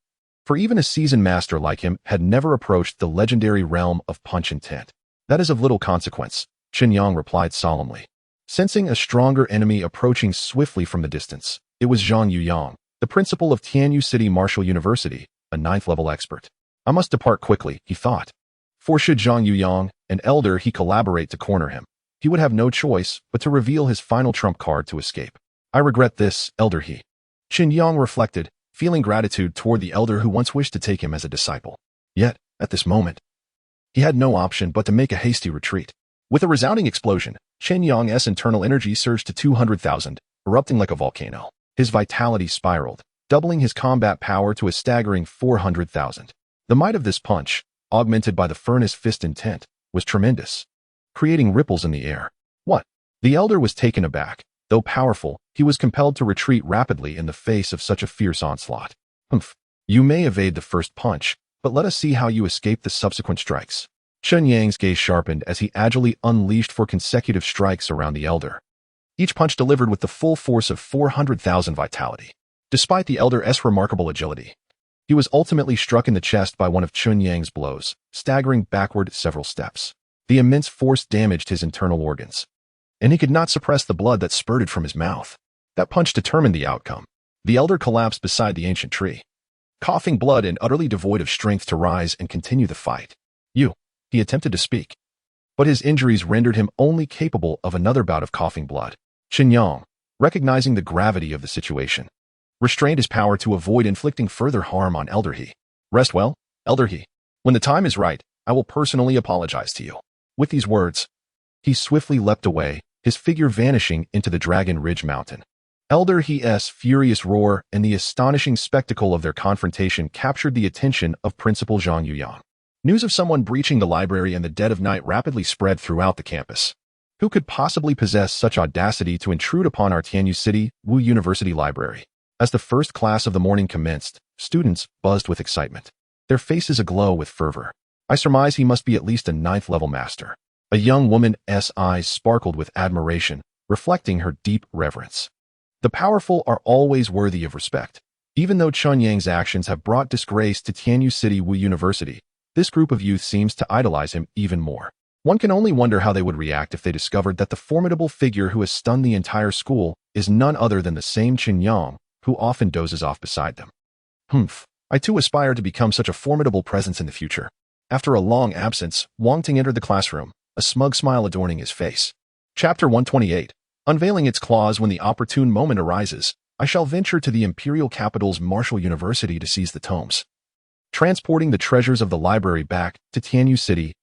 For even a seasoned master like him had never approached the legendary realm of punch intent. "That is of little consequence," Chen Yang replied solemnly. Sensing a stronger enemy approaching swiftly from the distance, it was Zhang Yuyang, the principal of Tianyu City Martial University, a 9th-level expert. "I must depart quickly," he thought. For should Zhang Yuyang, an elder he collaborate to corner him, he would have no choice but to reveal his final trump card to escape. "I regret this, Elder He." Chen Yang reflected, feeling gratitude toward the elder who once wished to take him as a disciple. Yet, at this moment, he had no option but to make a hasty retreat. With a resounding explosion, Chen Yang's internal energy surged to 200,000, erupting like a volcano. His vitality spiraled, doubling his combat power to a staggering 400,000. The might of this punch, augmented by the furnace fist intent, was tremendous, creating ripples in the air. "What?" The elder was taken aback. Though powerful, he was compelled to retreat rapidly in the face of such a fierce onslaught. "Humph. You may evade the first punch, but let us see how you escape the subsequent strikes." Chen Yang's gaze sharpened as he agilely unleashed 4 consecutive strikes around the elder, each punch delivered with the full force of 400,000 vitality. Despite the elder's remarkable agility, he was ultimately struck in the chest by one of Chen Yang's blows, staggering backward several steps. The immense force damaged his internal organs, and he could not suppress the blood that spurted from his mouth. That punch determined the outcome. The elder collapsed beside the ancient tree, coughing blood and utterly devoid of strength to rise and continue the fight. He attempted to speak, but his injuries rendered him only capable of another bout of coughing blood. Chen Yang, recognizing the gravity of the situation, restrained his power to avoid inflicting further harm on Elder He. "Rest well, Elder He. When the time is right, I will personally apologize to you." With these words, he swiftly leapt away, his figure vanishing into the Dragon Ridge Mountain. Elder He's furious roar and the astonishing spectacle of their confrontation captured the attention of Principal Zhang Yuyang. News of someone breaching the library in the dead of night rapidly spread throughout the campus. Who could possibly possess such audacity to intrude upon our Tianyu City Wu University library? As the first class of the morning commenced, students buzzed with excitement, their faces aglow with fervor. "I surmise he must be at least a 9th-level master." A young woman's eyes sparkled with admiration, reflecting her deep reverence. The powerful are always worthy of respect. Even though Chen Yang's actions have brought disgrace to Tianyu City Wu University, this group of youth seems to idolize him even more. One can only wonder how they would react if they discovered that the formidable figure who has stunned the entire school is none other than the same Chen Yang, who often dozes off beside them. Humph. I too aspire to become such a formidable presence in the future. After a long absence, Wang Ting entered the classroom, a smug smile adorning his face. Chapter 128. Unveiling its claws when the opportune moment arises, I shall venture to the imperial capital's Martial University to seize the tomes. Transporting the treasures of the library back to Tianyu City's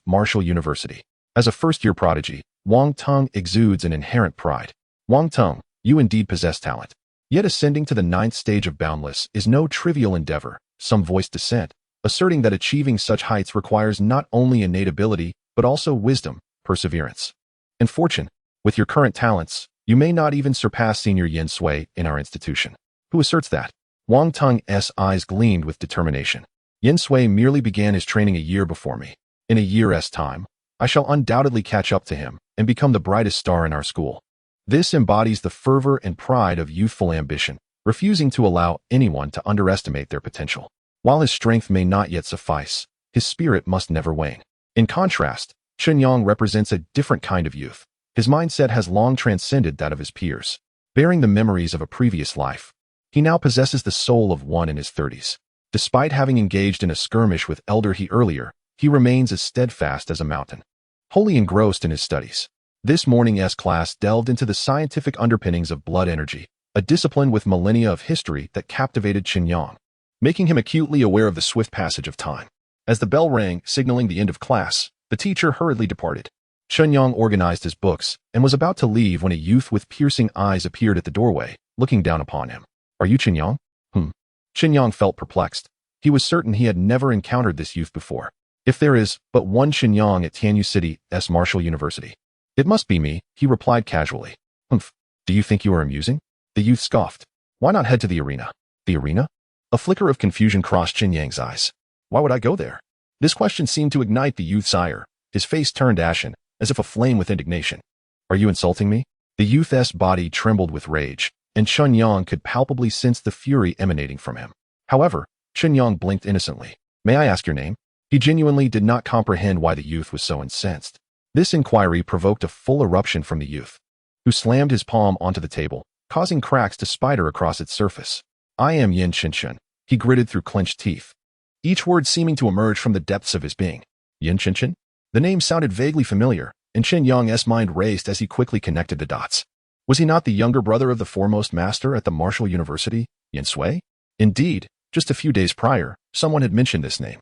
Martial University. As a first-year prodigy, Wang Ting exudes an inherent pride. Wang Ting, you indeed possess talent. Yet ascending to the 9th stage of Boundless is no trivial endeavor, some voiced dissent, asserting that achieving such heights requires not only innate ability, but also wisdom, perseverance, and fortune. With your current talents, you may not even surpass Senior Yin Sui in our institution. Who asserts that? Wang Teng's eyes gleamed with determination. Yin Sui merely began his training a year before me. In a year's time, I shall undoubtedly catch up to him and become the brightest star in our school. This embodies the fervor and pride of youthful ambition, refusing to allow anyone to underestimate their potential. While his strength may not yet suffice, his spirit must never wane. In contrast, Chen Yang represents a different kind of youth. His mindset has long transcended that of his peers. Bearing the memories of a previous life, he now possesses the soul of one in his 30s. Despite having engaged in a skirmish with Elder He earlier, he remains as steadfast as a mountain. Wholly engrossed in his studies, this morning's class delved into the scientific underpinnings of blood energy, a discipline with millennia of history that captivated Chen Yang, making him acutely aware of the swift passage of time. As the bell rang, signaling the end of class, the teacher hurriedly departed. Chen Yang organized his books and was about to leave when a youth with piercing eyes appeared at the doorway, looking down upon him. Are you Chen Yang? Chen Yang felt perplexed. He was certain he had never encountered this youth before. If there is but one Chen Yang at Tianyu City's Martial University, it must be me, he replied casually. Do you think you are amusing? The youth scoffed. Why not head to the arena? The arena? A flicker of confusion crossed Chen Yang's eyes. Why would I go there? This question seemed to ignite the youth's ire. His face turned ashen, as if aflame with indignation. Are you insulting me? The youth's body trembled with rage, and Chen Yang could palpably sense the fury emanating from him. However, Chen Yang blinked innocently. May I ask your name? He genuinely did not comprehend why the youth was so incensed. This inquiry provoked a full eruption from the youth, who slammed his palm onto the table, causing cracks to spider across its surface. I am Yin Qinshan, he gritted through clenched teeth, each word seeming to emerge from the depths of his being. Yin Qinshan? The name sounded vaguely familiar, and Chen Yang's mind raced as he quickly connected the dots. Was he not the younger brother of the foremost master at the Martial University, Yin Sui? Indeed, just a few days prior, someone had mentioned this name.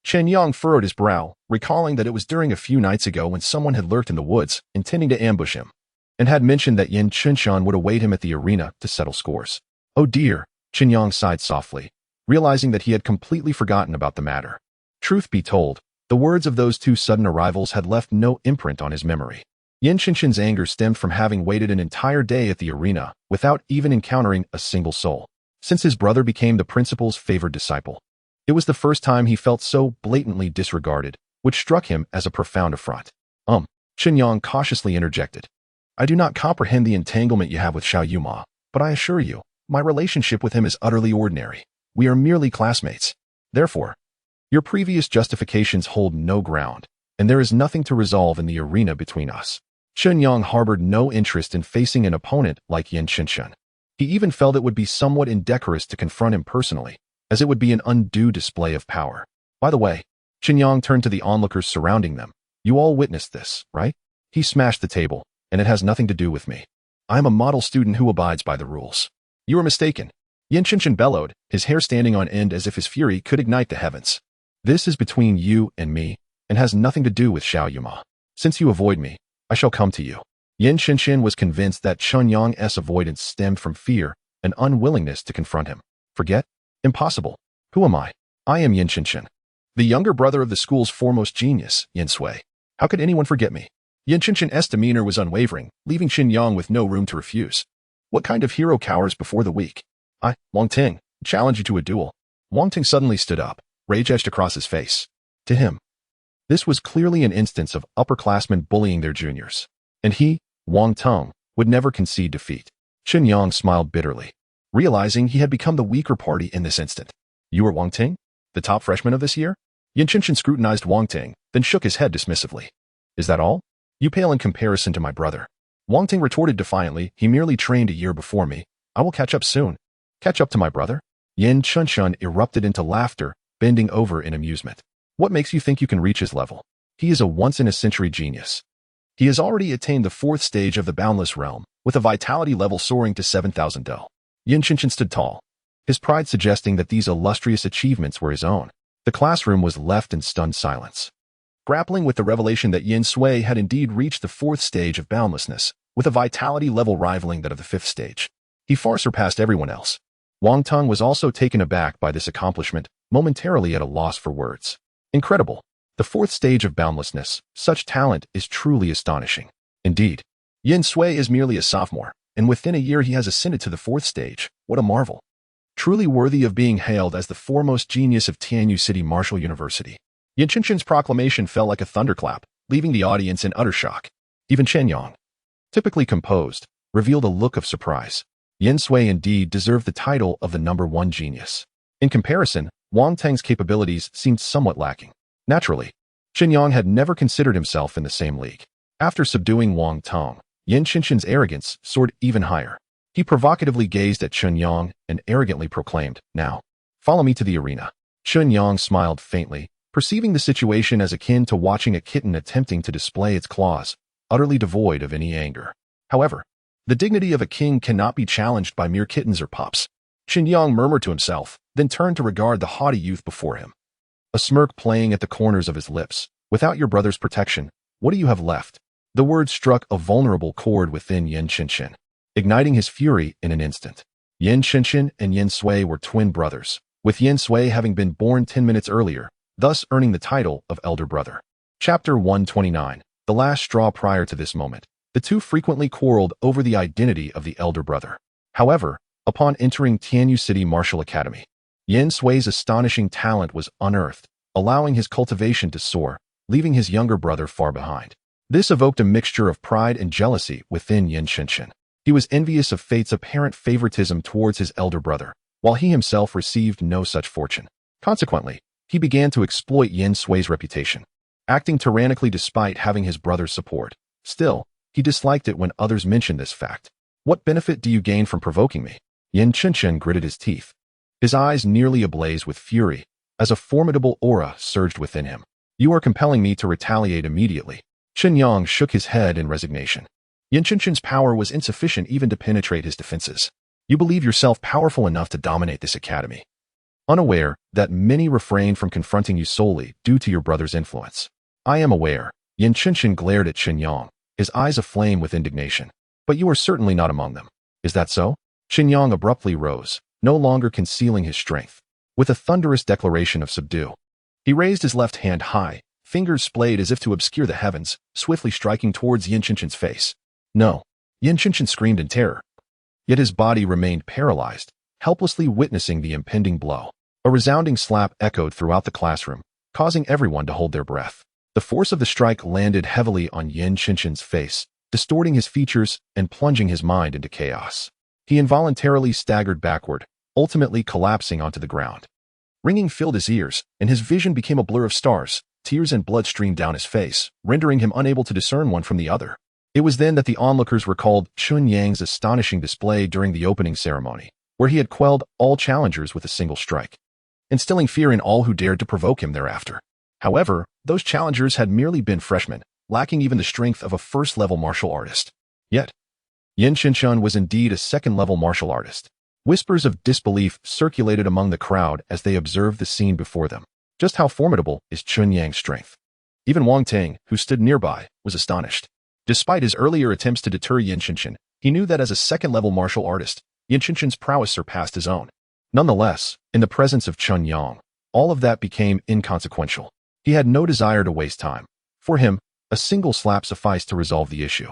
Chen Yang furrowed his brow, recalling that it was during a few nights ago when someone had lurked in the woods, intending to ambush him, and had mentioned that Yin Qinshan would await him at the arena to settle scores. Oh dear, Chen Yang sighed softly, realizing that he had completely forgotten about the matter. Truth be told, the words of those two sudden arrivals had left no imprint on his memory. Yin Qinshan's anger stemmed from having waited an entire day at the arena without even encountering a single soul, since his brother became the principal's favored disciple. It was the first time he felt so blatantly disregarded, which struck him as a profound affront. Chen Yang cautiously interjected. I do not comprehend the entanglement you have with Xiao Yuma, but I assure you, my relationship with him is utterly ordinary. We are merely classmates. Therefore, your previous justifications hold no ground, and there is nothing to resolve in the arena between us. Chen Yang harbored no interest in facing an opponent like Yin Qinshan. He even felt it would be somewhat indecorous to confront him personally, as it would be an undue display of power. By the way, Chen Yang turned to the onlookers surrounding them. You all witnessed this, right? He smashed the table, and it has nothing to do with me. I am a model student who abides by the rules. You are mistaken. Yin Qinshan bellowed, his hair standing on end as if his fury could ignite the heavens. This is between you and me, and has nothing to do with Xiao Yuma. Since you avoid me, I shall come to you. Yin Qinshan was convinced that Chen Yang's avoidance stemmed from fear and unwillingness to confront him. Forget? Impossible. Who am I? I am Yin Qinshan, the younger brother of the school's foremost genius, Yin Sui. How could anyone forget me? Yin Qinshan's demeanor was unwavering, leaving Chen Yang with no room to refuse. What kind of hero cowers before the weak? I, Wang Ting, challenge you to a duel. Wang Ting suddenly stood up, rage etched across his face. To him, this was clearly an instance of upperclassmen bullying their juniors, and he, Wang Ting, would never concede defeat. Chen Yang smiled bitterly, realizing he had become the weaker party in this instant. You are Wang Ting? The top freshman of this year? Yin Qinshan scrutinized Wang Ting, then shook his head dismissively. Is that all? You pale in comparison to my brother. Wang Ting retorted defiantly, he merely trained a year before me. I will catch up soon. Catch up to my brother? Yin Chunshun erupted into laughter, bending over in amusement. What makes you think you can reach his level? He is a once-in-a-century genius. He has already attained the 4th stage of the boundless realm, with a vitality level soaring to 7,000 del. Yin Chunshun stood tall, his pride suggesting that these illustrious achievements were his own. The classroom was left in stunned silence. Grappling with the revelation that Yin Sui had indeed reached the 4th stage of boundlessness, with a vitality level rivaling that of the 5th stage. He far surpassed everyone else. Wang Tong was also taken aback by this accomplishment, momentarily at a loss for words. Incredible. The 4th stage of boundlessness, such talent is truly astonishing. Indeed, Yin Sui is merely a sophomore, and within a year he has ascended to the 4th stage. What a marvel. Truly worthy of being hailed as the foremost genius of Tianyu City Martial University. Yin Chunshun's proclamation fell like a thunderclap, leaving the audience in utter shock. Even Chen Yang, typically composed, revealed a look of surprise. Yin Sui indeed deserved the title of the #1 genius. In comparison, Wang Teng's capabilities seemed somewhat lacking. Naturally, Chen Yang had never considered himself in the same league. After subduing Wang Tong, Yin Chunshun's arrogance soared even higher. He provocatively gazed at Chen Yang and arrogantly proclaimed, "Now, follow me to the arena." Chen Yang smiled faintly, perceiving the situation as akin to watching a kitten attempting to display its claws, utterly devoid of any anger. However, the dignity of a king cannot be challenged by mere kittens or pups. Chen Yang murmured to himself, then turned to regard the haughty youth before him. A smirk playing at the corners of his lips. Without your brother's protection, what do you have left? The words struck a vulnerable chord within Yin Chunshun, igniting his fury in an instant. Yin Chunshun and Yin Sui were twin brothers, with Yin Sui having been born 10 minutes earlier, thus earning the title of elder brother. Chapter 129. The last straw. Prior to this moment, the two frequently quarreled over the identity of the elder brother. However, upon entering Tianyu City Martial Academy, Yin Sui's astonishing talent was unearthed, allowing his cultivation to soar, leaving his younger brother far behind. This evoked a mixture of pride and jealousy within Yin Chunshun. He was envious of fate's apparent favoritism towards his elder brother, while he himself received no such fortune. Consequently, he began to exploit Yin Sui's reputation, acting tyrannically despite having his brother's support. Still, he disliked it when others mentioned this fact. What benefit do you gain from provoking me? Yin Chunshun gritted his teeth, his eyes nearly ablaze with fury, as a formidable aura surged within him. You are compelling me to retaliate immediately. Chen Yang shook his head in resignation. Yin Chunshun's power was insufficient even to penetrate his defenses. You believe yourself powerful enough to dominate this academy, unaware that many refrain from confronting you solely due to your brother's influence. I am aware. Yin Chunshun glared at Chen Yang, his eyes aflame with indignation. But you are certainly not among them. Is that so? Chen Yang abruptly rose, no longer concealing his strength. With a thunderous declaration of subdue, he raised his left hand high, fingers splayed as if to obscure the heavens, swiftly striking towards Yin Chunshun's face. No! Yin Chunshun screamed in terror. Yet his body remained paralyzed, helplessly witnessing the impending blow. A resounding slap echoed throughout the classroom, causing everyone to hold their breath. The force of the strike landed heavily on Yin Chunshun's face, distorting his features and plunging his mind into chaos. He involuntarily staggered backward, ultimately collapsing onto the ground. Ringing filled his ears, and his vision became a blur of stars. Tears and blood streamed down his face, rendering him unable to discern one from the other. It was then that the onlookers recalled Chen Yang's astonishing display during the opening ceremony, where he had quelled all challengers with a single strike, instilling fear in all who dared to provoke him thereafter. However, those challengers had merely been freshmen, lacking even the strength of a first-level martial artist. Yet, Yin Chunshun was indeed a second-level martial artist. Whispers of disbelief circulated among the crowd as they observed the scene before them. Just how formidable is Chen Yang's strength? Even Wang Ting, who stood nearby, was astonished. Despite his earlier attempts to deter Yin Chunshun, he knew that as a second-level martial artist, Yin Chunshun's prowess surpassed his own. Nonetheless, in the presence of Chen Yang, all of that became inconsequential. He had no desire to waste time. For him, a single slap sufficed to resolve the issue.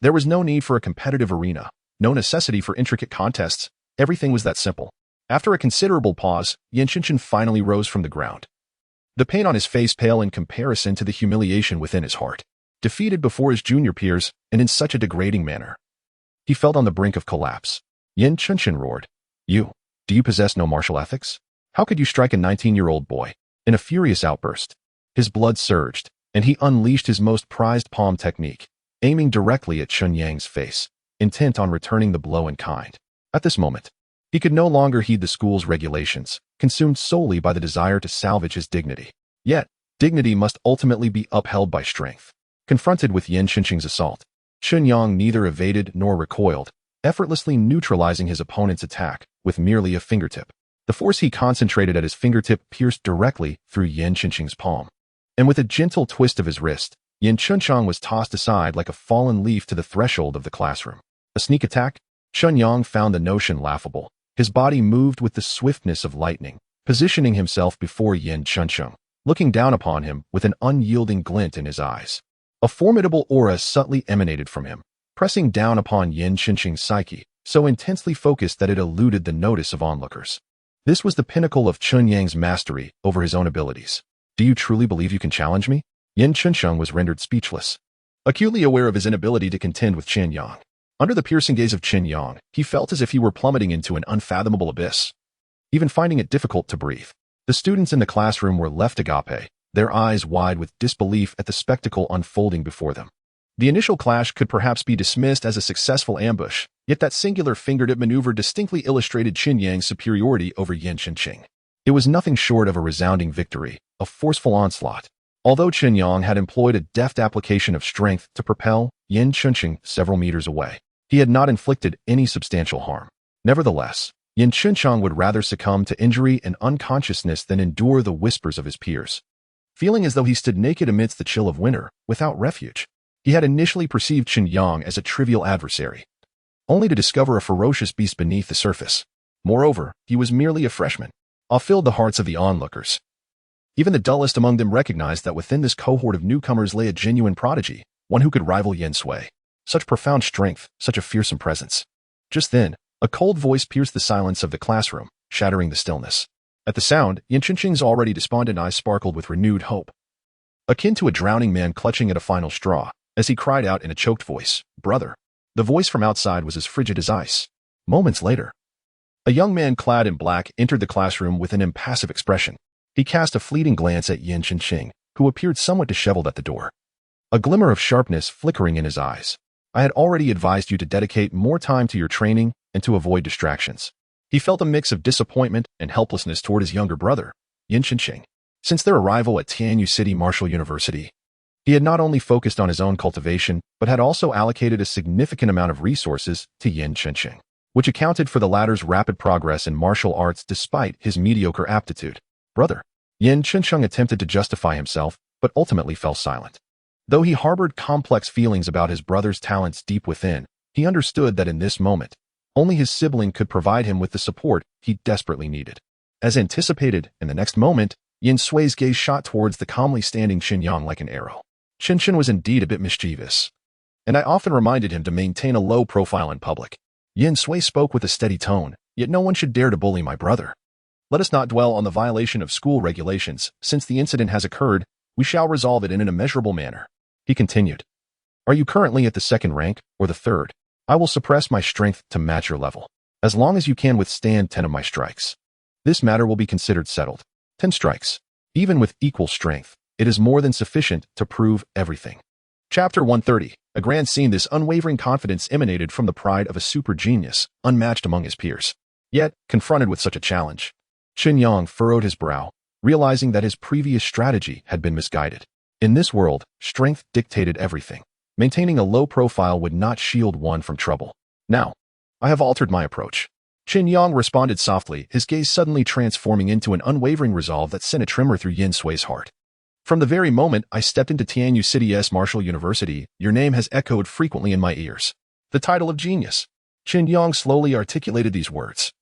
There was no need for a competitive arena, no necessity for intricate contests. Everything was that simple. After a considerable pause, Yin Chunshun finally rose from the ground, the pain on his face pale in comparison to the humiliation within his heart. Defeated before his junior peers, and in such a degrading manner, he felt on the brink of collapse. Yin Chunshun roared, do you possess no martial ethics? How could you strike a 19-year-old boy? In a furious outburst, his blood surged, and he unleashed his most prized palm technique, aiming directly at Chen Yang's face, intent on returning the blow in kind. At this moment, he could no longer heed the school's regulations, consumed solely by the desire to salvage his dignity. Yet, dignity must ultimately be upheld by strength. Confronted with Yin Qinqing's assault, Chen Yang neither evaded nor recoiled, effortlessly neutralizing his opponent's attack with merely a fingertip. The force he concentrated at his fingertip pierced directly through Yin Qinqing's palm. And with a gentle twist of his wrist, Yin Qinqing was tossed aside like a fallen leaf to the threshold of the classroom. A sneak attack? Chen Yang found the notion laughable. His body moved with the swiftness of lightning, positioning himself before Yin Qinqing, looking down upon him with an unyielding glint in his eyes. A formidable aura subtly emanated from him, pressing down upon Yin Qinqing's psyche, so intensely focused that it eluded the notice of onlookers. This was the pinnacle of Chen Yang's mastery over his own abilities. Do you truly believe you can challenge me? Yin Qinqing was rendered speechless, acutely aware of his inability to contend with Chen Yang. Under the piercing gaze of Chen Yang, he felt as if he were plummeting into an unfathomable abyss, even finding it difficult to breathe. The students in the classroom were left agape, their eyes wide with disbelief at the spectacle unfolding before them. The initial clash could perhaps be dismissed as a successful ambush, yet that singular fingertip maneuver distinctly illustrated Chen Yang's superiority over Yin Qinqing. It was nothing short of a resounding victory, a forceful onslaught. Although Chen Yang had employed a deft application of strength to propel Yin Qinqing several meters away, he had not inflicted any substantial harm. Nevertheless, Yin Qinqing would rather succumb to injury and unconsciousness than endure the whispers of his peers. Feeling as though he stood naked amidst the chill of winter, without refuge, he had initially perceived Chen Yang as a trivial adversary, only to discover a ferocious beast beneath the surface. Moreover, he was merely a freshman. Awe filled the hearts of the onlookers. Even the dullest among them recognized that within this cohort of newcomers lay a genuine prodigy, one who could rival Yin Sui. Such profound strength, such a fearsome presence. Just then, a cold voice pierced the silence of the classroom, shattering the stillness. At the sound, Yin Qinqing's already despondent eyes sparkled with renewed hope, akin to a drowning man clutching at a final straw, as he cried out in a choked voice, "Brother!" The voice from outside was as frigid as ice. Moments later, a young man clad in black entered the classroom with an impassive expression. He cast a fleeting glance at Yin Qinqing, who appeared somewhat disheveled at the door, a glimmer of sharpness flickering in his eyes. I had already advised you to dedicate more time to your training and to avoid distractions. He felt a mix of disappointment and helplessness toward his younger brother, Yin Qinqing. Since their arrival at Tianyu City Martial University, he had not only focused on his own cultivation, but had also allocated a significant amount of resources to Yin Qinqing, which accounted for the latter's rapid progress in martial arts despite his mediocre aptitude. Brother, Yin Qinqing attempted to justify himself, but ultimately fell silent. Though he harbored complex feelings about his brother's talents deep within, he understood that in this moment, only his sibling could provide him with the support he desperately needed. As anticipated, in the next moment, Yin Sui's gaze shot towards the calmly standing Chen Yang like an arrow. Qinqing was indeed a bit mischievous, and I often reminded him to maintain a low profile in public. Yin Sui spoke with a steady tone, yet no one should dare to bully my brother. Let us not dwell on the violation of school regulations. Since the incident has occurred, we shall resolve it in a measurable manner. He continued. Are you currently at the second rank, or the third? I will suppress my strength to match your level, as long as you can withstand 10 of my strikes. This matter will be considered settled. 10 strikes. Even with equal strength, it is more than sufficient to prove everything. Chapter 130. A grand scene. This unwavering confidence emanated from the pride of a super genius, unmatched among his peers. Yet, confronted with such a challenge, Chen Yang furrowed his brow, realizing that his previous strategy had been misguided. In this world, strength dictated everything. Maintaining a low profile would not shield one from trouble. Now, I have altered my approach. Chen Yang responded softly, his gaze suddenly transforming into an unwavering resolve that sent a tremor through Yin Sui's heart. From the very moment I stepped into Tianyu City's Martial University, your name has echoed frequently in my ears. The title of genius. Chen Yang slowly articulated these words.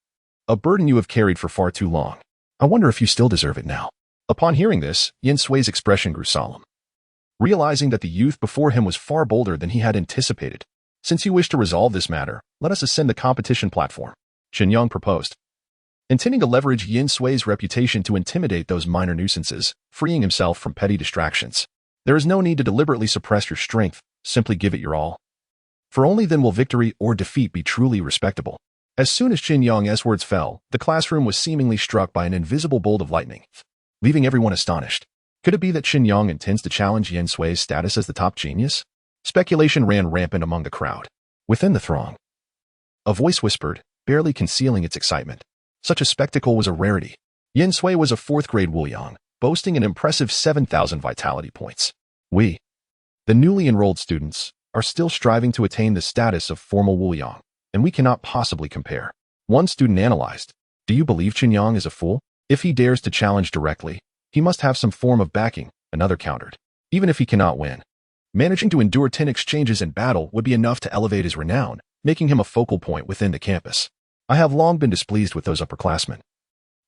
A burden you have carried for far too long. I wonder if you still deserve it now. Upon hearing this, Yin Sui's expression grew solemn. Realizing that the youth before him was far bolder than he had anticipated. Since you wish to resolve this matter, let us ascend the competition platform, Chen Yang proposed. Intending to leverage Yin Sui's reputation to intimidate those minor nuisances, freeing himself from petty distractions. There is no need to deliberately suppress your strength, simply give it your all. For only then will victory or defeat be truly respectable. As soon as Chen Yang's words fell, the classroom was seemingly struck by an invisible bolt of lightning, leaving everyone astonished. Could it be that Chen Yang intends to challenge Yen Sui's status as the top genius? Speculation ran rampant among the crowd. Within the throng, a voice whispered, barely concealing its excitement. Such a spectacle was a rarity. Yen Sui was a fourth-grade Wuyang, boasting an impressive 7,000 vitality points. We, the newly enrolled students, are still striving to attain the status of formal Wuyang, and we cannot possibly compare. One student analyzed, "Do you believe Chen Yang is a fool? If he dares to challenge directly, he must have some form of backing," another countered. "Even if he cannot win, managing to endure 10 exchanges in battle would be enough to elevate his renown, making him a focal point within the campus. I have long been displeased with those upperclassmen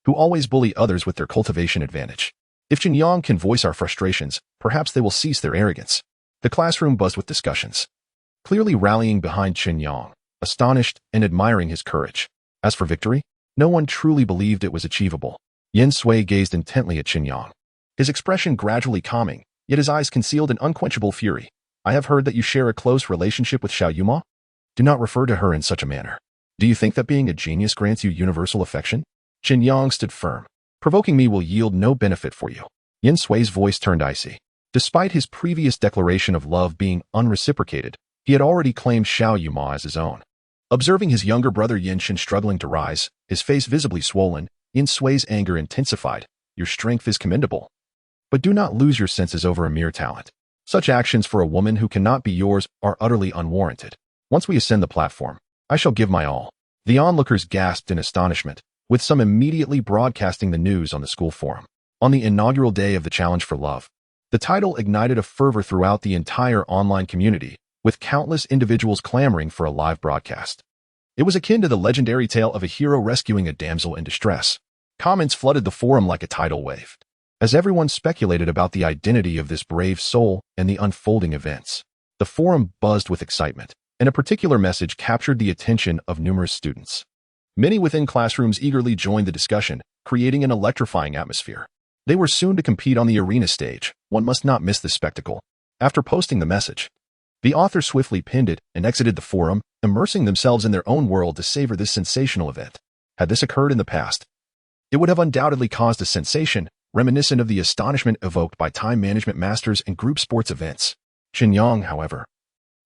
who always bully others with their cultivation advantage. If Chen Yang can voice our frustrations, perhaps they will cease their arrogance." The classroom buzzed with discussions, clearly rallying behind Chen Yang, astonished and admiring his courage. As for victory, no one truly believed it was achievable. Yen Sui gazed intently at Chen Yang, his expression gradually calming, yet his eyes concealed an unquenchable fury. "I have heard that you share a close relationship with Xiao Yuma? Do not refer to her in such a manner. Do you think that being a genius grants you universal affection?" Chen Yang stood firm. "Provoking me will yield no benefit for you." Yen Sui's voice turned icy. Despite his previous declaration of love being unreciprocated, he had already claimed Xiao Yuma as his own. Observing his younger brother Yen Shen struggling to rise, his face visibly swollen, Yen Sui's anger intensified. "Your strength is commendable, but do not lose your senses over a mere talent. Such actions for a woman who cannot be yours are utterly unwarranted. Once we ascend the platform, I shall give my all." The onlookers gasped in astonishment, with some immediately broadcasting the news on the school forum. On the inaugural day of the Challenge for Love, the title ignited a fervor throughout the entire online community, with countless individuals clamoring for a live broadcast. It was akin to the legendary tale of a hero rescuing a damsel in distress. Comments flooded the forum like a tidal wave, as everyone speculated about the identity of this brave soul and the unfolding events. The forum buzzed with excitement, and a particular message captured the attention of numerous students. Many within classrooms eagerly joined the discussion, creating an electrifying atmosphere. They were soon to compete on the arena stage. One must not miss this spectacle. After posting the message, the author swiftly pinned it and exited the forum, immersing themselves in their own world to savor this sensational event. Had this occurred in the past, it would have undoubtedly caused a sensation, reminiscent of the astonishment evoked by time management masters and group sports events. Chen Yang, however,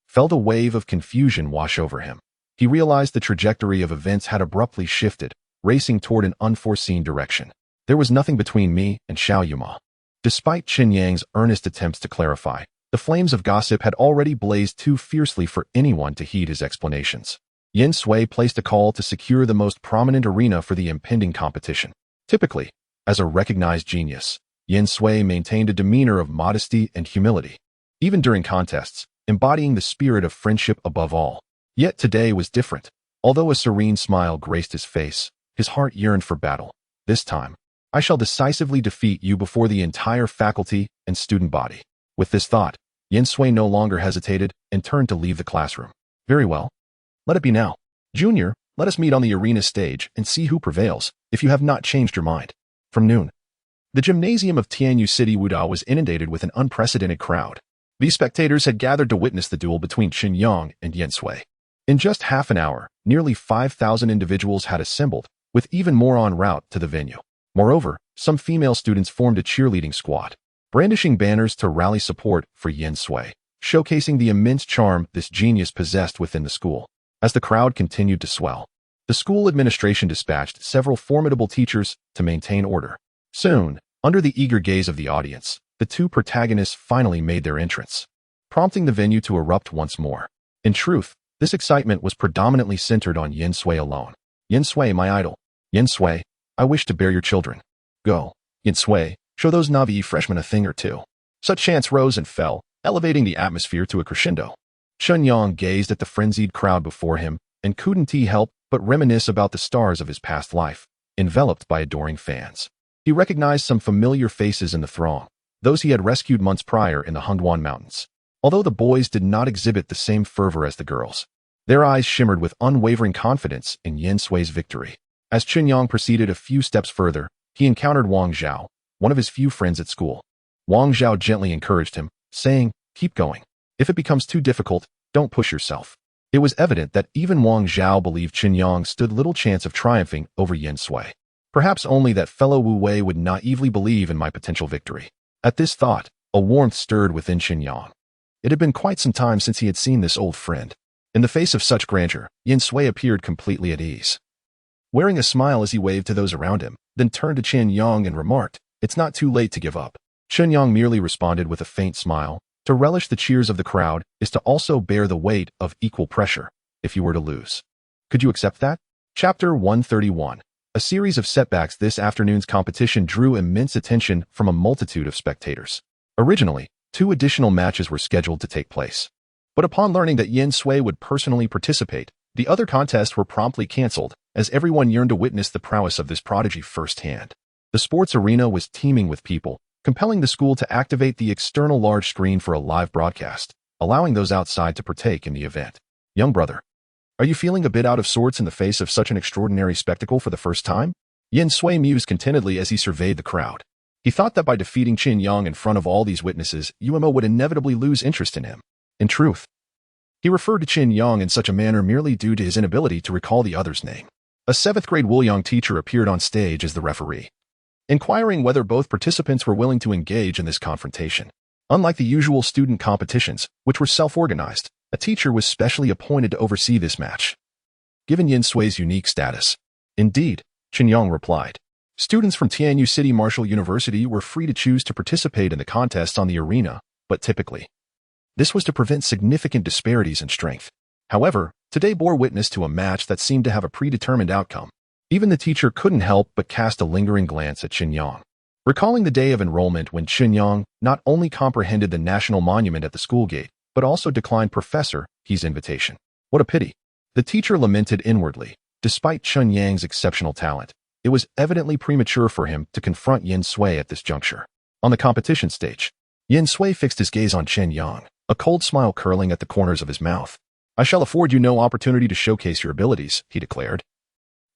felt a wave of confusion wash over him. He realized the trajectory of events had abruptly shifted, racing toward an unforeseen direction. "There was nothing between me and Xiao Yuma." Despite Chen Yang's earnest attempts to clarify, the flames of gossip had already blazed too fiercely for anyone to heed his explanations. Yen Sui placed a call to secure the most prominent arena for the impending competition. Typically, as a recognized genius, Yen Sui maintained a demeanor of modesty and humility, even during contests, embodying the spirit of friendship above all. Yet today was different. Although a serene smile graced his face, his heart yearned for battle. "This time, I shall decisively defeat you before the entire faculty and student body." With this thought, Yen Sui no longer hesitated and turned to leave the classroom. "Very well. Let it be now. Junior, let us meet on the arena stage and see who prevails, if you have not changed your mind." From noon, the gymnasium of Tianyu City Wudao was inundated with an unprecedented crowd. These spectators had gathered to witness the duel between Chen Yang and Yen Sui. In just half an hour, nearly 5,000 individuals had assembled, with even more en route to the venue. Moreover, some female students formed a cheerleading squad, brandishing banners to rally support for Yen Sui, showcasing the immense charm this genius possessed within the school. As the crowd continued to swell, the school administration dispatched several formidable teachers to maintain order. Soon, under the eager gaze of the audience, the two protagonists finally made their entrance, prompting the venue to erupt once more. In truth, this excitement was predominantly centered on Yen Sui alone. "Yen Sui, my idol. Yen Sui, I wish to bear your children. Go, Yen Sui, show those Navi freshmen a thing or two." Such chants rose and fell, elevating the atmosphere to a crescendo. Chen Yang gazed at the frenzied crowd before him and couldn't help but reminisce about the stars of his past life, enveloped by adoring fans. He recognized some familiar faces in the throng, those he had rescued months prior in the Hongduan Mountains. Although the boys did not exhibit the same fervor as the girls, their eyes shimmered with unwavering confidence in Yen Sui's victory. As Chen Yang proceeded a few steps further, he encountered Wang Zhao, one of his few friends at school. Wang Zhao gently encouraged him, saying, "Keep going. If it becomes too difficult, don't push yourself." It was evident that even Wang Zhao believed Chen Yang stood little chance of triumphing over Yen Sui. "Perhaps only that fellow Wu Wei would naively believe in my potential victory." At this thought, a warmth stirred within Chen Yang. It had been quite some time since he had seen this old friend. In the face of such grandeur, Yin Sui appeared completely at ease. Wearing a smile as he waved to those around him, then turned to Chen Yang and remarked, "It's not too late to give up." Chen Yang merely responded with a faint smile. To relish the cheers of the crowd is to also bear the weight of equal pressure if you were to lose. Could you accept that? Chapter 131. A series of setbacks. This afternoon's competition drew immense attention from a multitude of spectators. Originally, 2 additional matches were scheduled to take place. But upon learning that Yin Sui would personally participate, the other contests were promptly cancelled, as everyone yearned to witness the prowess of this prodigy firsthand. The sports arena was teeming with people, compelling the school to activate the external large screen for a live broadcast, allowing those outside to partake in the event. Young brother, are you feeling a bit out of sorts in the face of such an extraordinary spectacle for the first time? Yin Sui mused contentedly as he surveyed the crowd. He thought that by defeating Chen Yang in front of all these witnesses, UMO would inevitably lose interest in him. In truth, he referred to Chen Yang in such a manner merely due to his inability to recall the other's name. A 7th-grade Wuliang teacher appeared on stage as the referee, inquiring whether both participants were willing to engage in this confrontation. Unlike the usual student competitions, which were self-organized, a teacher was specially appointed to oversee this match, given Yin Sui's unique status. Indeed, Chen Yang replied. Students from Tianyu City Martial University were free to choose to participate in the contests on the arena, but typically, this was to prevent significant disparities in strength. However, today bore witness to a match that seemed to have a predetermined outcome. Even the teacher couldn't help but cast a lingering glance at Chen Yang. Recalling the day of enrollment when Chen Yang not only comprehended the national monument at the school gate, but also declined Professor He's invitation. What a pity. The teacher lamented inwardly. Despite Chen Yang's exceptional talent, it was evidently premature for him to confront Yin Sui at this juncture. On the competition stage, Yin Sui fixed his gaze on Chen Yang, a cold smile curling at the corners of his mouth. I shall afford you no opportunity to showcase your abilities, he declared.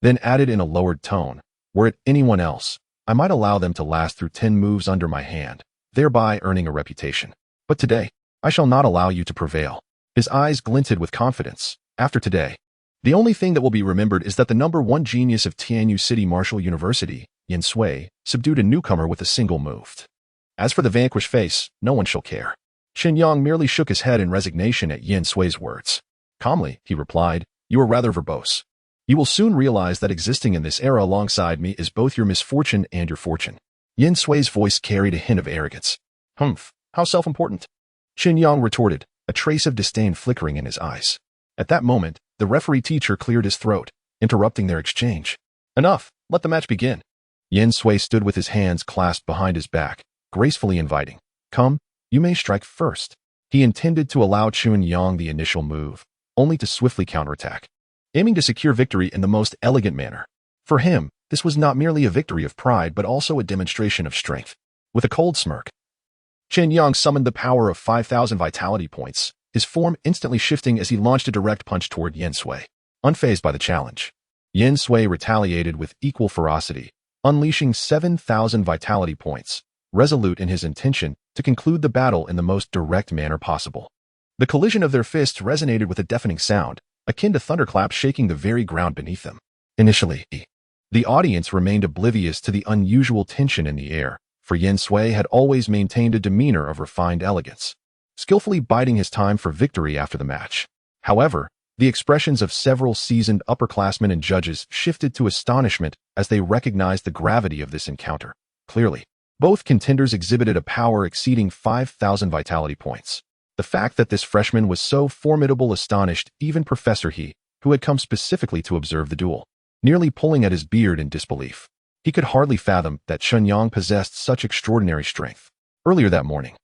Then added in a lowered tone, were it anyone else, I might allow them to last through 10 moves under my hand, thereby earning a reputation. But today, I shall not allow you to prevail. His eyes glinted with confidence. After today, the only thing that will be remembered is that the #1 genius of Tianyu City Martial University, Yin Sui, subdued a newcomer with a single move. As for the vanquished face, no one shall care. Chen Yang merely shook his head in resignation at Yin Sui's words. Calmly, he replied, you are rather verbose. You will soon realize that existing in this era alongside me is both your misfortune and your fortune. Yin Sui's voice carried a hint of arrogance. Humph, how self-important. Chen Yang retorted, a trace of disdain flickering in his eyes. At that moment, the referee teacher cleared his throat, interrupting their exchange. Enough, let the match begin. Yin Sui stood with his hands clasped behind his back, gracefully inviting. Come, you may strike first. He intended to allow Chen Yang the initial move, only to swiftly counterattack, aiming to secure victory in the most elegant manner. For him, this was not merely a victory of pride but also a demonstration of strength. With a cold smirk, Chen Yang summoned the power of 5,000 vitality points, his form instantly shifting as he launched a direct punch toward Yin Sui. Unfazed by the challenge, Yin Sui retaliated with equal ferocity, unleashing 7,000 vitality points, resolute in his intention to conclude the battle in the most direct manner possible. The collision of their fists resonated with a deafening sound, akin to thunderclaps shaking the very ground beneath them. Initially, the audience remained oblivious to the unusual tension in the air, for Yin Sui had always maintained a demeanor of refined elegance, skillfully biding his time for victory after the match. However, the expressions of several seasoned upperclassmen and judges shifted to astonishment as they recognized the gravity of this encounter. Clearly, both contenders exhibited a power exceeding 5,000 vitality points. The fact that this freshman was so formidable astonished even Professor He, who had come specifically to observe the duel, nearly pulling at his beard in disbelief. He could hardly fathom that Chen Yang possessed such extraordinary strength. Earlier that morning,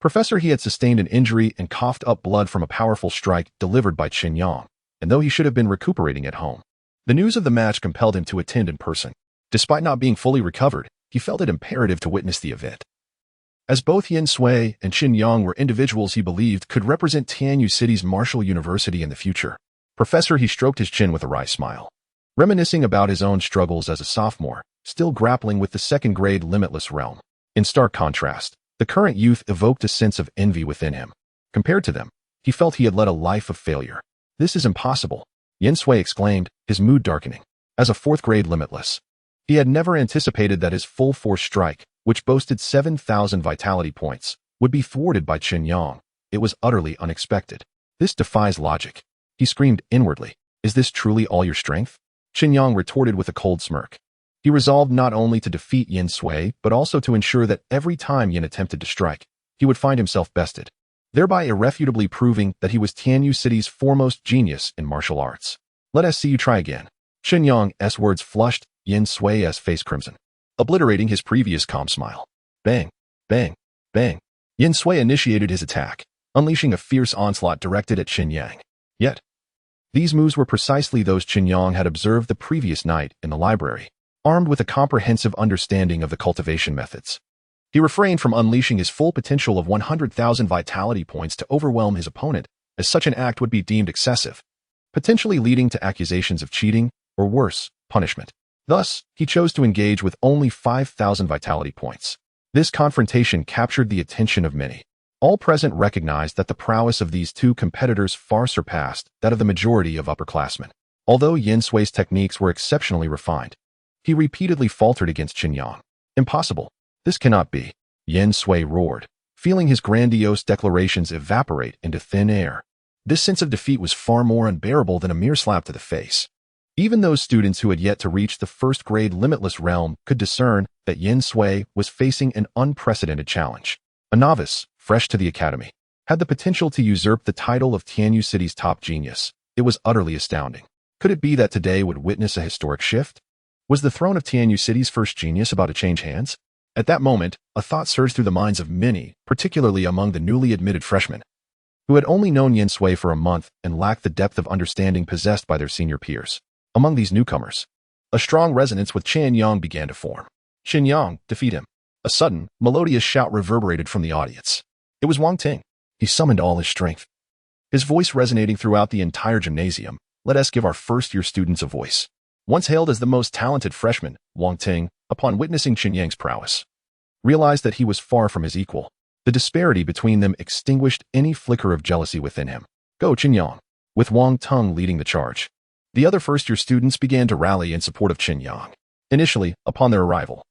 Professor He had sustained an injury and coughed up blood from a powerful strike delivered by Chen Yang, and though he should have been recuperating at home, the news of the match compelled him to attend in person. Despite not being fully recovered, he felt it imperative to witness the event. As both Yin Sui and Chen Yang were individuals he believed could represent Tianyu City's Martial University in the future, Professor He stroked his chin with a wry smile. Reminiscing about his own struggles as a sophomore, still grappling with the second-grade limitless realm. In stark contrast, the current youth evoked a sense of envy within him. Compared to them, he felt he had led a life of failure. This is impossible, Yin Sui exclaimed, his mood darkening. As a fourth-grade limitless, he had never anticipated that his full-force strike which boasted 7,000 vitality points, would be thwarted by Chen Yang. It was utterly unexpected. This defies logic. He screamed inwardly, "Is this truly all your strength?" Chen Yang retorted with a cold smirk. He resolved not only to defeat Yin Sui, but also to ensure that every time Yin attempted to strike, he would find himself bested, thereby irrefutably proving that he was Tianyu City's foremost genius in martial arts. "Let us see you try again." Chen Yang's words flushed Yin Sui's face crimson, obliterating his previous calm smile. Bang, bang, bang. Yin Sui initiated his attack, unleashing a fierce onslaught directed at Chen Yang. Yet, these moves were precisely those Chen Yang had observed the previous night in the library, armed with a comprehensive understanding of the cultivation methods. He refrained from unleashing his full potential of 100,000 vitality points to overwhelm his opponent, as such an act would be deemed excessive, potentially leading to accusations of cheating, or worse, punishment. Thus, he chose to engage with only 5,000 vitality points. This confrontation captured the attention of many. All present recognized that the prowess of these two competitors far surpassed that of the majority of upperclassmen. Although Yin Sui's techniques were exceptionally refined, he repeatedly faltered against Chen Yang. "Impossible. This cannot be," Yin Sui roared, feeling his grandiose declarations evaporate into thin air. This sense of defeat was far more unbearable than a mere slap to the face. Even those students who had yet to reach the first-grade limitless realm could discern that Yin Sui was facing an unprecedented challenge. A novice, fresh to the academy, had the potential to usurp the title of Tianyu City's top genius. It was utterly astounding. Could it be that today would witness a historic shift? Was the throne of Tianyu City's first genius about to change hands? At that moment, a thought surged through the minds of many, particularly among the newly admitted freshmen, who had only known Yin Sui for a month and lacked the depth of understanding possessed by their senior peers. Among these newcomers, a strong resonance with Chen Yang began to form. "Chen Yang, defeat him." A sudden, melodious shout reverberated from the audience. It was Wang Ting. He summoned all his strength, his voice resonating throughout the entire gymnasium. "Let us give our first-year students a voice." Once hailed as the most talented freshman, Wang Ting, upon witnessing Chen Yang's prowess, realized that he was far from his equal. The disparity between them extinguished any flicker of jealousy within him. "Go, Chen Yang," with Wang Ting leading the charge. The other first-year students began to rally in support of Chen Yang. Initially, upon their arrival,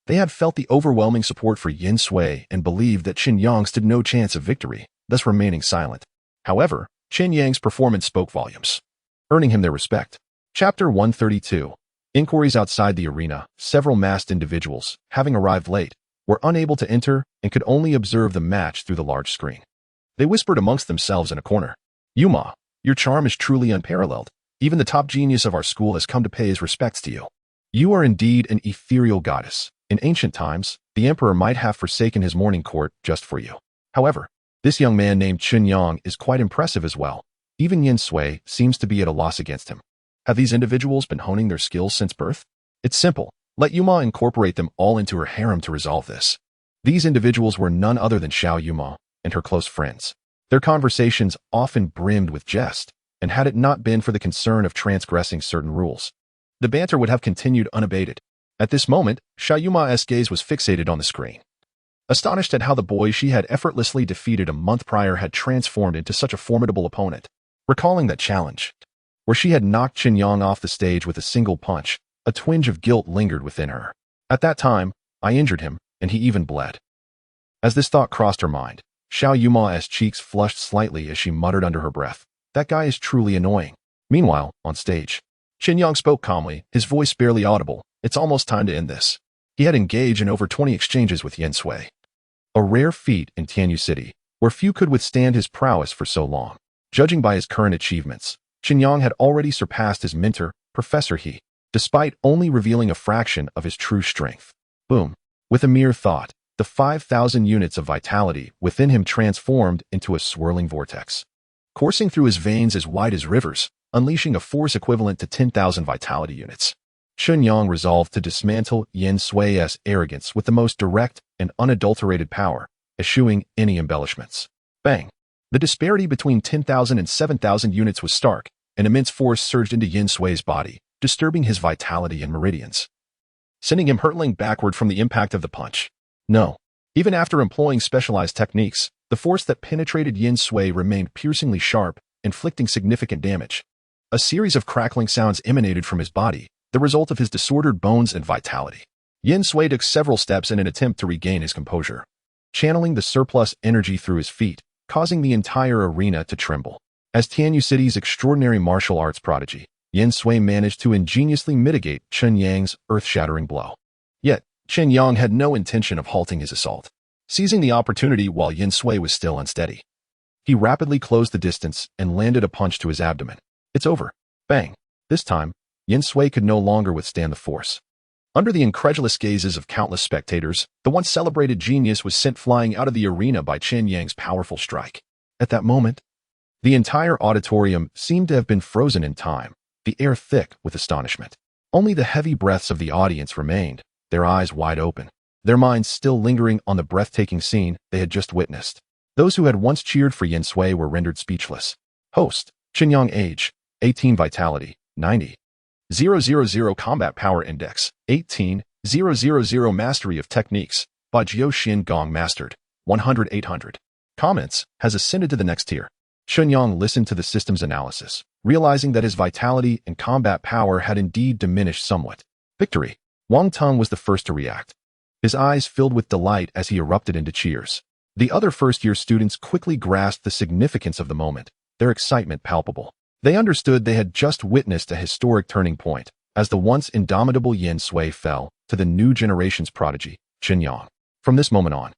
they had felt the overwhelming support for Yin Sui and believed that Chen Yang stood no chance of victory, thus remaining silent. However, Chen Yang's performance spoke volumes, earning him their respect. Chapter 132. Inquiries outside the arena. Several masked individuals, having arrived late, were unable to enter and could only observe the match through the large screen. They whispered amongst themselves in a corner. "Yuma, your charm is truly unparalleled. Even the top genius of our school has come to pay his respects to you. You are indeed an ethereal goddess. In ancient times, the emperor might have forsaken his morning court just for you. However, this young man named Chen Yang is quite impressive as well. Even Yin Sui seems to be at a loss against him. Have these individuals been honing their skills since birth? It's simple. Let Yuma incorporate them all into her harem to resolve this." These individuals were none other than Xiao Yuma and her close friends. Their conversations often brimmed with jest, and had it not been for the concern of transgressing certain rules, the banter would have continued unabated. At this moment, Xiao Yuma's gaze was fixated on the screen, astonished at how the boy she had effortlessly defeated a month prior had transformed into such a formidable opponent. Recalling that challenge, where she had knocked Chen Yang off the stage with a single punch, a twinge of guilt lingered within her. "At that time, I injured him, and he even bled." As this thought crossed her mind, Xiao Yuma's cheeks flushed slightly as she muttered under her breath, "That guy is truly annoying." Meanwhile, on stage, Chen Yang spoke calmly, his voice barely audible. "It's almost time to end this." He had engaged in over 20 exchanges with Yin Sui, a rare feat in Tianyu City, where few could withstand his prowess for so long. Judging by his current achievements, Chen Yang had already surpassed his mentor, Professor He, despite only revealing a fraction of his true strength. Boom. With a mere thought, the 5,000 units of vitality within him transformed into a swirling vortex, coursing through his veins as wide as rivers, unleashing a force equivalent to 10,000 vitality units. Chen Yang resolved to dismantle Yin Sui's arrogance with the most direct and unadulterated power, eschewing any embellishments. Bang! The disparity between 10,000 and 7,000 units was stark. An immense force surged into Yin Sui's body, disturbing his vitality and meridians, sending him hurtling backward from the impact of the punch. No. Even after employing specialized techniques, the force that penetrated Yin Sui remained piercingly sharp, inflicting significant damage. A series of crackling sounds emanated from his body, the result of his disordered bones and vitality. Yin Sui took several steps in an attempt to regain his composure, channeling the surplus energy through his feet, causing the entire arena to tremble. As Tianyu City's extraordinary martial arts prodigy, Yin Sui managed to ingeniously mitigate Chen Yang's earth-shattering blow. Yet, Chen Yang had no intention of halting his assault. Seizing the opportunity while Yin Sui was still unsteady, he rapidly closed the distance and landed a punch to his abdomen. It's over. Bang. This time, Yin Sui could no longer withstand the force. Under the incredulous gazes of countless spectators, the once celebrated genius was sent flying out of the arena by Chen Yang's powerful strike. At that moment, the entire auditorium seemed to have been frozen in time, the air thick with astonishment. Only the heavy breaths of the audience remained, their eyes wide open, their minds still lingering on the breathtaking scene they had just witnessed. Those who had once cheered for Yin Sui were rendered speechless. Host: Chen Yang, age 18, vitality 90, 000 combat power index 18, 000 mastery of techniques, Ba Jiu Xin Gong mastered 100 800. Comments: has ascended to the next tier. Chen Yang listened to the system's analysis, realizing that his vitality and combat power had indeed diminished somewhat. Victory! Wang Teng was the first to react. His eyes filled with delight as he erupted into cheers. The other first-year students quickly grasped the significance of the moment, their excitement palpable. They understood they had just witnessed a historic turning point, as the once indomitable Yin Sui fell to the new generation's prodigy, Chen Yang. From this moment on,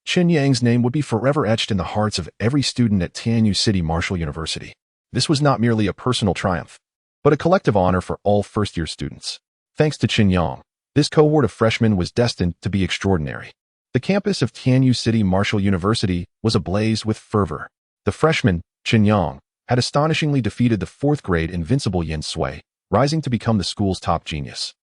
Chen Yang's name would be forever etched in the hearts of every student at Tianyu City Martial University. This was not merely a personal triumph, but a collective honor for all first-year students. Thanks to Chen Yang, this cohort of freshmen was destined to be extraordinary. The campus of Tianyu City Martial University was ablaze with fervor. The freshman, Chen Yang, had astonishingly defeated the fourth-grade invincible Yin Sui, rising to become the school's top genius.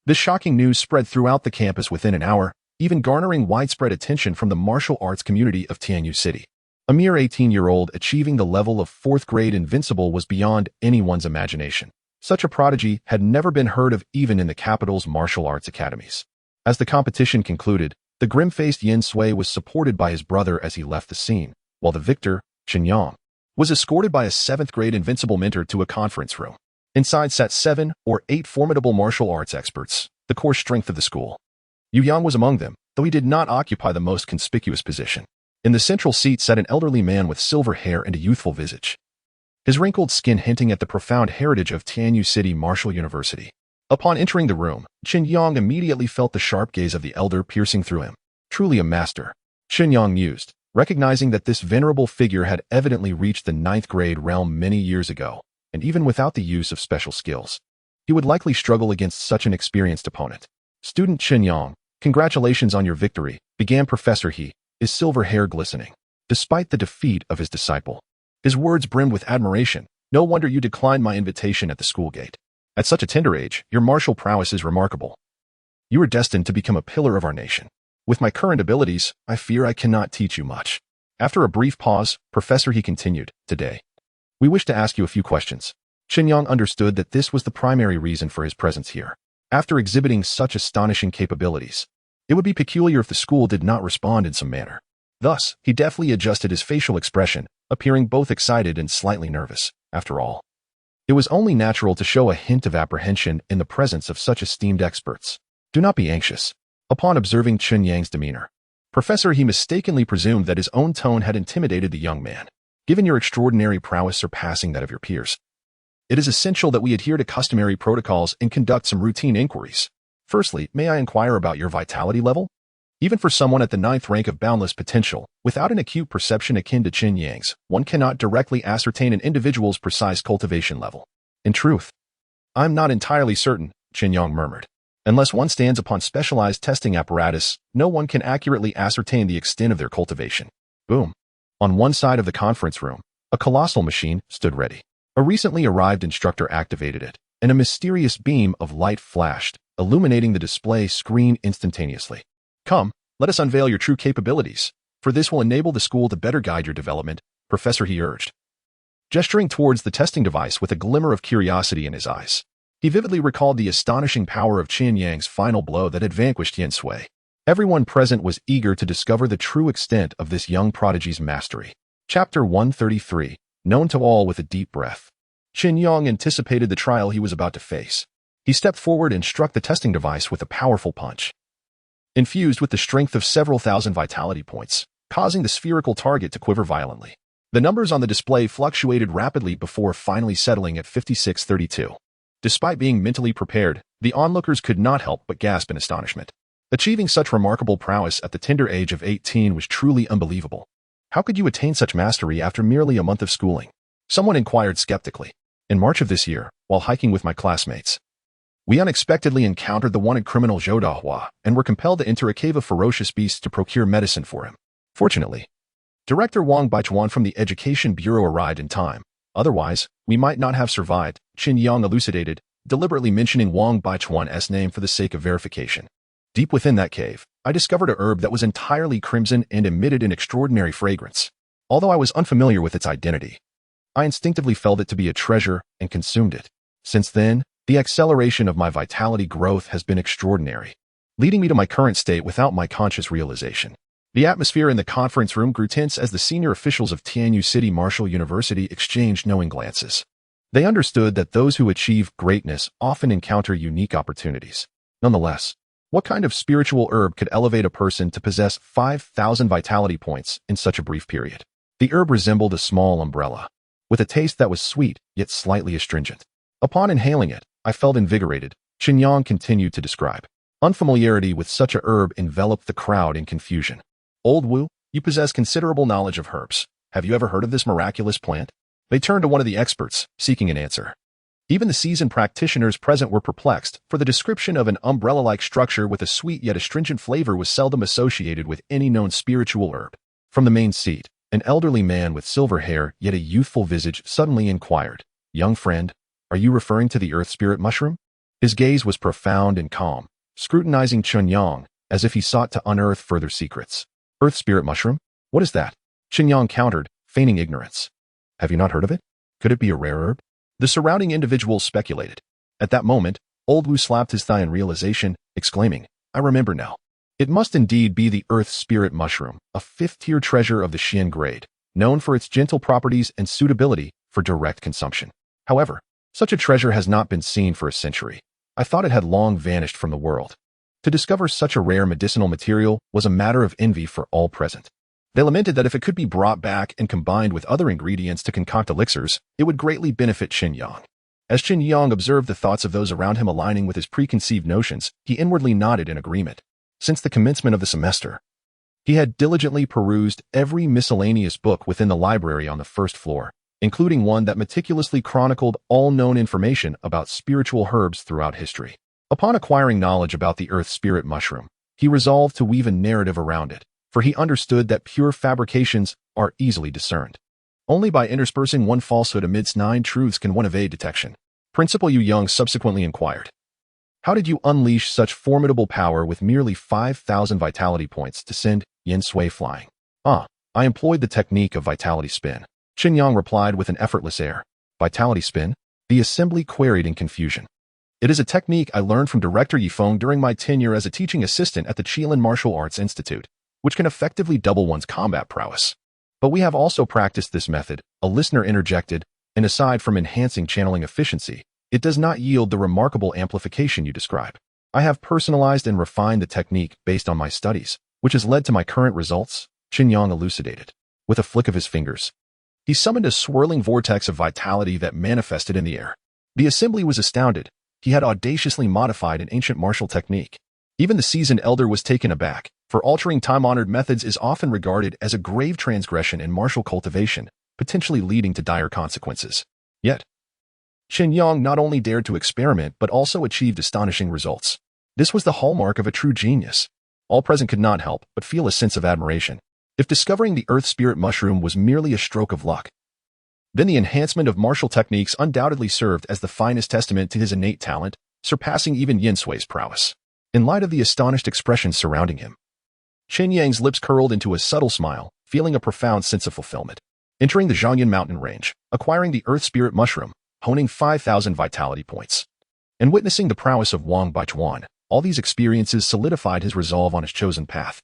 This shocking news spread throughout the campus within an hour, even garnering widespread attention from the martial arts community of Tianyu City. A mere 18-year-old achieving the level of fourth-grade invincible was beyond anyone's imagination. Such a prodigy had never been heard of even in the capital's martial arts academies. As the competition concluded, the grim-faced Yin Sui was supported by his brother as he left the scene, while the victor, Chen Yang, was escorted by a 7th-grade invincible mentor to a conference room. Inside sat 7 or 8 formidable martial arts experts, the core strength of the school. Yu Yang was among them, though he did not occupy the most conspicuous position. In the central seat sat an elderly man with silver hair and a youthful visage, his wrinkled skin hinting at the profound heritage of Tianyu City Martial University. Upon entering the room, Chen Yang immediately felt the sharp gaze of the elder piercing through him. Truly a master, Chen Yang mused, recognizing that this venerable figure had evidently reached the 9th-grade realm many years ago, and even without the use of special skills, he would likely struggle against such an experienced opponent. Student Chen Yang, congratulations on your victory, began Professor He, his silver hair glistening. Despite the defeat of his disciple, his words brimmed with admiration. No wonder you declined my invitation at the school gate. At such a tender age, your martial prowess is remarkable. You are destined to become a pillar of our nation. With my current abilities, I fear I cannot teach you much. After a brief pause, Professor He continued, today, we wish to ask you a few questions. Chen Yang understood that this was the primary reason for his presence here. After exhibiting such astonishing capabilities, it would be peculiar if the school did not respond in some manner. Thus, he deftly adjusted his facial expression, appearing both excited and slightly nervous. After all, it was only natural to show a hint of apprehension in the presence of such esteemed experts. Do not be anxious. Upon observing Chen Yang's demeanor, Professor He mistakenly presumed that his own tone had intimidated the young man. Given your extraordinary prowess surpassing that of your peers, it is essential that we adhere to customary protocols and conduct some routine inquiries. Firstly, may I inquire about your vitality level? Even for someone at the 9th rank of boundless potential, without an acute perception akin to Chen Yang's, one cannot directly ascertain an individual's precise cultivation level. In truth, I'm not entirely certain, Chen Yang murmured. Unless one stands upon specialized testing apparatus, no one can accurately ascertain the extent of their cultivation. Boom. On one side of the conference room, a colossal machine stood ready. A recently arrived instructor activated it, and a mysterious beam of light flashed, illuminating the display screen instantaneously. Come, let us unveil your true capabilities, for this will enable the school to better guide your development, Professor He urged. Gesturing towards the testing device with a glimmer of curiosity in his eyes, he vividly recalled the astonishing power of Chen Yang's final blow that had vanquished Yin Sui. Everyone present was eager to discover the true extent of this young prodigy's mastery. Chapter 133, known to all with a deep breath. Chen Yang anticipated the trial he was about to face. He stepped forward and struck the testing device with a powerful punch. infused with the strength of several thousand vitality points, causing the spherical target to quiver violently. The numbers on the display fluctuated rapidly before finally settling at 5632. Despite being mentally prepared, the onlookers could not help but gasp in astonishment. Achieving such remarkable prowess at the tender age of 18 was truly unbelievable. How could you attain such mastery after merely a month of schooling? Someone inquired skeptically. In March of this year, while hiking with my classmates, we unexpectedly encountered the wanted criminal Zhou Dahua and were compelled to enter a cave of ferocious beasts to procure medicine for him. Fortunately, Director Wang Baichuan from the Education Bureau arrived in time. Otherwise, we might not have survived, Chen Yang elucidated, deliberately mentioning Wang Baichuan's name for the sake of verification. Deep within that cave, I discovered a herb that was entirely crimson and emitted an extraordinary fragrance. Although I was unfamiliar with its identity, I instinctively felt it to be a treasure and consumed it. Since then, the acceleration of my vitality growth has been extraordinary, leading me to my current state without my conscious realization. The atmosphere in the conference room grew tense as the senior officials of Tianyu City Martial University exchanged knowing glances. They understood that those who achieve greatness often encounter unique opportunities. Nonetheless, what kind of spiritual herb could elevate a person to possess 5,000 vitality points in such a brief period? The herb resembled a small umbrella, with a taste that was sweet yet slightly astringent. Upon inhaling it, I felt invigorated, Chen Yang continued to describe. Unfamiliarity with such a herb enveloped the crowd in confusion. Old Wu, you possess considerable knowledge of herbs. Have you ever heard of this miraculous plant? They turned to one of the experts, seeking an answer. Even the seasoned practitioners present were perplexed, for the description of an umbrella-like structure with a sweet yet astringent flavor was seldom associated with any known spiritual herb. From the main seat, an elderly man with silver hair yet a youthful visage suddenly inquired, "Young friend, are you referring to the earth spirit mushroom?" His gaze was profound and calm, scrutinizing Chen Yang as if he sought to unearth further secrets. Earth spirit mushroom? What is that? Chen Yang countered, feigning ignorance. Have you not heard of it? Could it be a rare herb? The surrounding individuals speculated. At that moment, Old Wu slapped his thigh in realization, exclaiming, I remember now. It must indeed be the earth spirit mushroom, a fifth-tier treasure of the Xian grade, known for its gentle properties and suitability for direct consumption. However, such a treasure has not been seen for a century. I thought it had long vanished from the world. To discover such a rare medicinal material was a matter of envy for all present. They lamented that if it could be brought back and combined with other ingredients to concoct elixirs, it would greatly benefit Chen Yang. As Chen Yang observed the thoughts of those around him aligning with his preconceived notions, he inwardly nodded in agreement. Since the commencement of the semester, he had diligently perused every miscellaneous book within the library on the first floor, including one that meticulously chronicled all known information about spiritual herbs throughout history. Upon acquiring knowledge about the earth spirit mushroom, he resolved to weave a narrative around it, for he understood that pure fabrications are easily discerned. Only by interspersing one falsehood amidst 9 truths can one evade detection. Principal Yu Yang subsequently inquired, how did you unleash such formidable power with merely 5,000 vitality points to send Yin Sui flying? I employed the technique of vitality spin. Chen Yang replied with an effortless air. Vitality spin? The assembly queried in confusion. It is a technique I learned from Director Yifeng during my tenure as a teaching assistant at the Qilin Martial Arts Institute, which can effectively double one's combat prowess. But we have also practiced this method, a listener interjected, and aside from enhancing channeling efficiency, it does not yield the remarkable amplification you describe. I have personalized and refined the technique based on my studies, which has led to my current results, Chen Yang elucidated. With a flick of his fingers, he summoned a swirling vortex of vitality that manifested in the air. The assembly was astounded. He had audaciously modified an ancient martial technique. Even the seasoned elder was taken aback, for altering time-honored methods is often regarded as a grave transgression in martial cultivation, potentially leading to dire consequences. Yet, Chen Yang not only dared to experiment but also achieved astonishing results. This was the hallmark of a true genius. All present could not help but feel a sense of admiration. If discovering the earth spirit mushroom was merely a stroke of luck, then the enhancement of martial techniques undoubtedly served as the finest testament to his innate talent, surpassing even Yin Sui's prowess. In light of the astonished expressions surrounding him, Chen Yang's lips curled into a subtle smile, feeling a profound sense of fulfillment. Entering the Zhangyan mountain range, acquiring the earth spirit mushroom, honing 5,000 vitality points, and witnessing the prowess of Wang Baichuan, all these experiences solidified his resolve on his chosen path.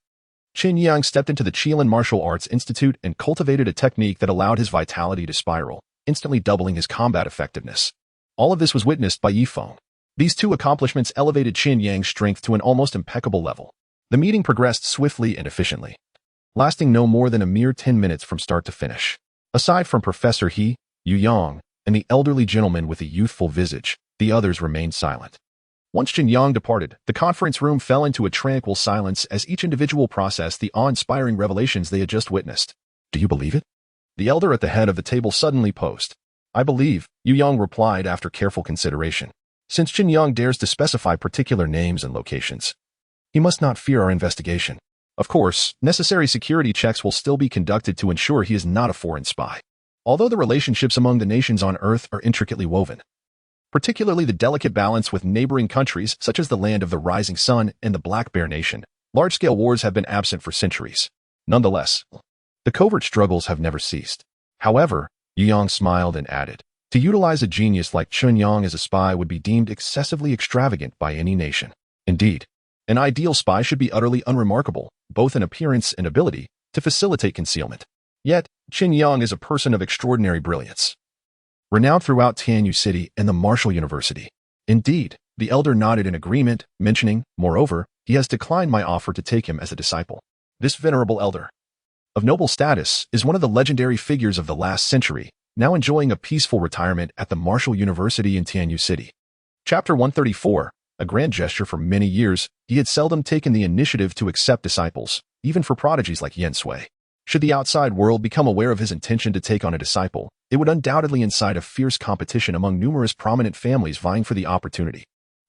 Chen Yang stepped into the Qilin Martial Arts Institute and cultivated a technique that allowed his vitality to spiral, instantly doubling his combat effectiveness. All of this was witnessed by Yifeng. These 2 accomplishments elevated Chen Yang's strength to an almost impeccable level. The meeting progressed swiftly and efficiently, lasting no more than a mere 10 minutes from start to finish. Aside from Professor He, Yu Yang, and the elderly gentleman with a youthful visage, the others remained silent. Once Chen Yang departed, the conference room fell into a tranquil silence as each individual processed the awe-inspiring revelations they had just witnessed. Do you believe it? The elder at the head of the table suddenly posed. I believe, Yu Yang replied after careful consideration. Since Chen Yang dares to specify particular names and locations, he must not fear our investigation. Of course, necessary security checks will still be conducted to ensure he is not a foreign spy. Although the relationships among the nations on Earth are intricately woven, particularly the delicate balance with neighboring countries such as the Land of the Rising Sun and the Black Bear Nation, large-scale wars have been absent for centuries. Nonetheless, the covert struggles have never ceased. However, Yu Yang smiled and added, to utilize a genius like Chen Yang as a spy would be deemed excessively extravagant by any nation. Indeed, an ideal spy should be utterly unremarkable, both in appearance and ability, to facilitate concealment. Yet, Chen Yang is a person of extraordinary brilliance, renowned throughout Tianyu City and the Martial University. Indeed, the elder nodded in agreement, mentioning, moreover, he has declined my offer to take him as a disciple. This venerable elder, of noble status, is one of the legendary figures of the last century, now enjoying a peaceful retirement at the Martial University in Tianyu City. Chapter 134, a grand gesture. For many years, he had seldom taken the initiative to accept disciples, even for prodigies like Yen Sui. Should the outside world become aware of his intention to take on a disciple, it would undoubtedly incite a fierce competition among numerous prominent families vying for the opportunity.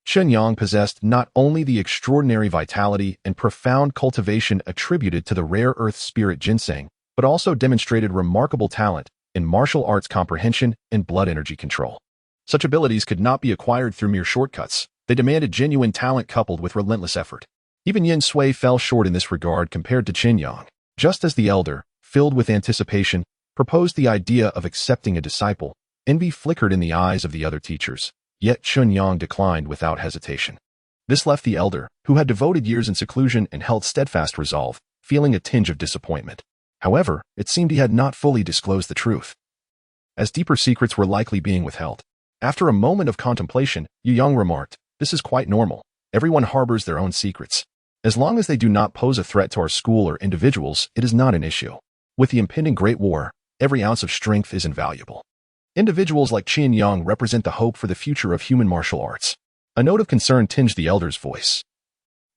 Chen Yang possessed not only the extraordinary vitality and profound cultivation attributed to the rare earth spirit ginseng, but also demonstrated remarkable talent in martial arts comprehension and blood energy control. Such abilities could not be acquired through mere shortcuts. They demanded genuine talent coupled with relentless effort. Even Yen Sui fell short in this regard compared to Chen Yang. Just as the elder, filled with anticipation, proposed the idea of accepting a disciple, envy flickered in the eyes of the other teachers, yet Chen Yang declined without hesitation. This left the elder, who had devoted years in seclusion and held steadfast resolve, feeling a tinge of disappointment. However, it seemed he had not fully disclosed the truth, as deeper secrets were likely being withheld. After a moment of contemplation, Yu Yang remarked, this is quite normal. Everyone harbors their own secrets. As long as they do not pose a threat to our school or individuals, it is not an issue. With the impending Great War, every ounce of strength is invaluable. Individuals like Chen Yang represent the hope for the future of human martial arts. A note of concern tinged the elder's voice.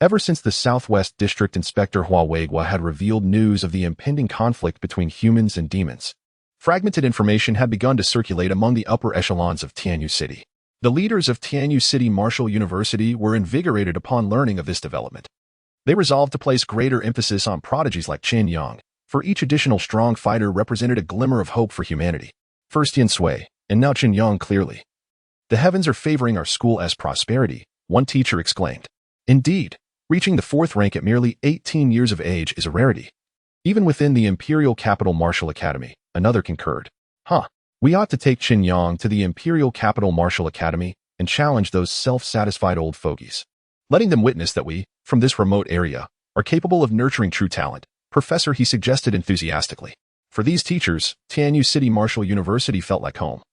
Ever since the Southwest District Inspector Hua Weigua had revealed news of the impending conflict between humans and demons, fragmented information had begun to circulate among the upper echelons of Tianyu City. The leaders of Tianyu City Martial University were invigorated upon learning of this development. They resolved to place greater emphasis on prodigies like Chen Yang, for each additional strong fighter represented a glimmer of hope for humanity. First Yen Sui, and now Chen Yang clearly. The heavens are favoring our school's prosperity, one teacher exclaimed. Indeed, reaching the 4th rank at merely 18 years of age is a rarity. Even within the Imperial Capital Martial Academy, another concurred. We ought to take Chen Yang to the Imperial Capital Martial Academy and challenge those self-satisfied old fogies, letting them witness that we, from this remote area, are capable of nurturing true talent, Professor He suggested enthusiastically. For these teachers, Tianyu City Martial University felt like home,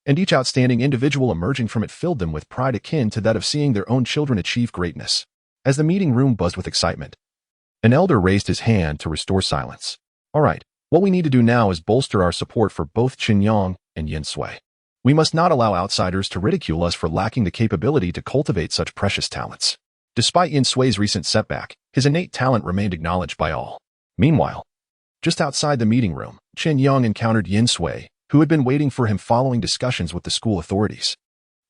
and each outstanding individual emerging from it filled them with pride akin to that of seeing their own children achieve greatness. As the meeting room buzzed with excitement, an elder raised his hand to restore silence. All right, what we need to do now is bolster our support for both Chen Yang and Yen Sui. We must not allow outsiders to ridicule us for lacking the capability to cultivate such precious talents. Despite Yen Sui's recent setback, his innate talent remained acknowledged by all. Meanwhile, just outside the meeting room, Chen Yang encountered Yen Sui, who had been waiting for him following discussions with the school authorities.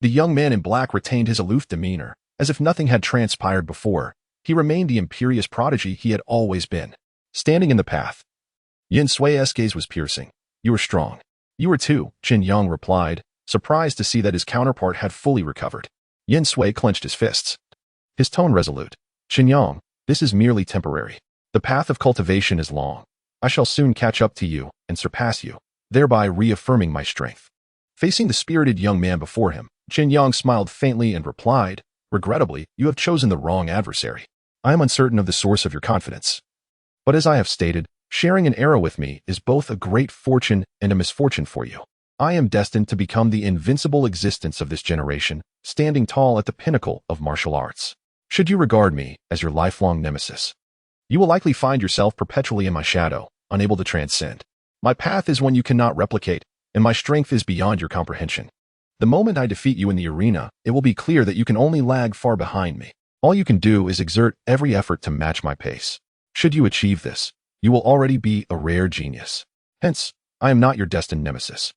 The young man in black retained his aloof demeanor, as if nothing had transpired before. He remained the imperious prodigy he had always been. Standing in the path, Yen Sui's gaze was piercing. You are strong. You are too, Chen Yang replied, surprised to see that his counterpart had fully recovered. Yen Sui clenched his fists, his tone resolute. Chen Yang, this is merely temporary. The path of cultivation is long. I shall soon catch up to you and surpass you, thereby reaffirming my strength. Facing the spirited young man before him, Chen Yang smiled faintly and replied, regrettably, you have chosen the wrong adversary. I am uncertain of the source of your confidence. But as I have stated, sharing an era with me is both a great fortune and a misfortune for you. I am destined to become the invincible existence of this generation, standing tall at the pinnacle of martial arts. Should you regard me as your lifelong nemesis, you will likely find yourself perpetually in my shadow, unable to transcend. My path is one you cannot replicate, and my strength is beyond your comprehension. The moment I defeat you in the arena, it will be clear that you can only lag far behind me. All you can do is exert every effort to match my pace. Should you achieve this, you will already be a rare genius. Hence, I am not your destined nemesis,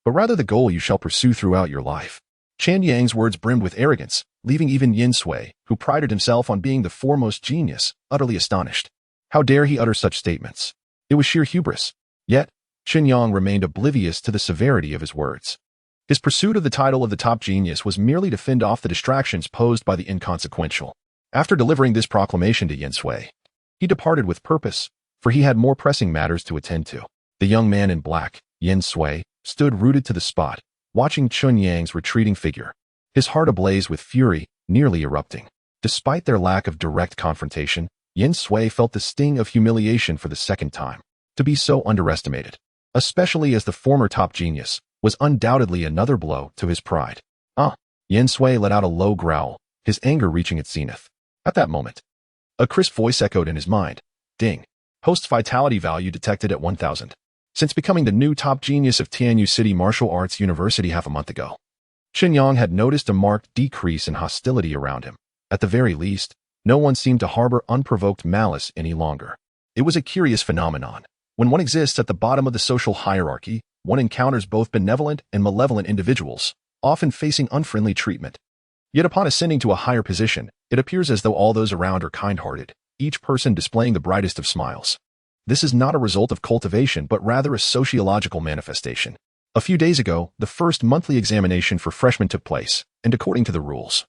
but rather the goal you shall pursue throughout your life. Chen Yang's words brimmed with arrogance, leaving even Yin Sui, who prided himself on being the foremost genius, utterly astonished. How dare he utter such statements? It was sheer hubris. Yet, Chen Yang remained oblivious to the severity of his words. His pursuit of the title of the top genius was merely to fend off the distractions posed by the inconsequential. After delivering this proclamation to Yin Sui, he departed with purpose, for he had more pressing matters to attend to. The young man in black, Yin Sui, stood rooted to the spot, watching Chen Yang's retreating figure, his heart ablaze with fury, nearly erupting. Despite their lack of direct confrontation, Yin Sui felt the sting of humiliation for the second time. To be so underestimated, especially as the former top genius, was undoubtedly another blow to his pride. Yin Sui let out a low growl, his anger reaching its zenith. At that moment, a crisp voice echoed in his mind. Ding. Host's vitality value detected at 1,000. Since becoming the new top genius of Tianyu City Martial Arts University half a month ago, Chen Yang had noticed a marked decrease in hostility around him. At the very least, no one seemed to harbor unprovoked malice any longer. It was a curious phenomenon. When one exists at the bottom of the social hierarchy, one encounters both benevolent and malevolent individuals, often facing unfriendly treatment. Yet upon ascending to a higher position, it appears as though all those around are kind-hearted, each person displaying the brightest of smiles. This is not a result of cultivation, but rather a sociological manifestation. A few days ago, the first monthly examination for freshmen took place, and according to the rules,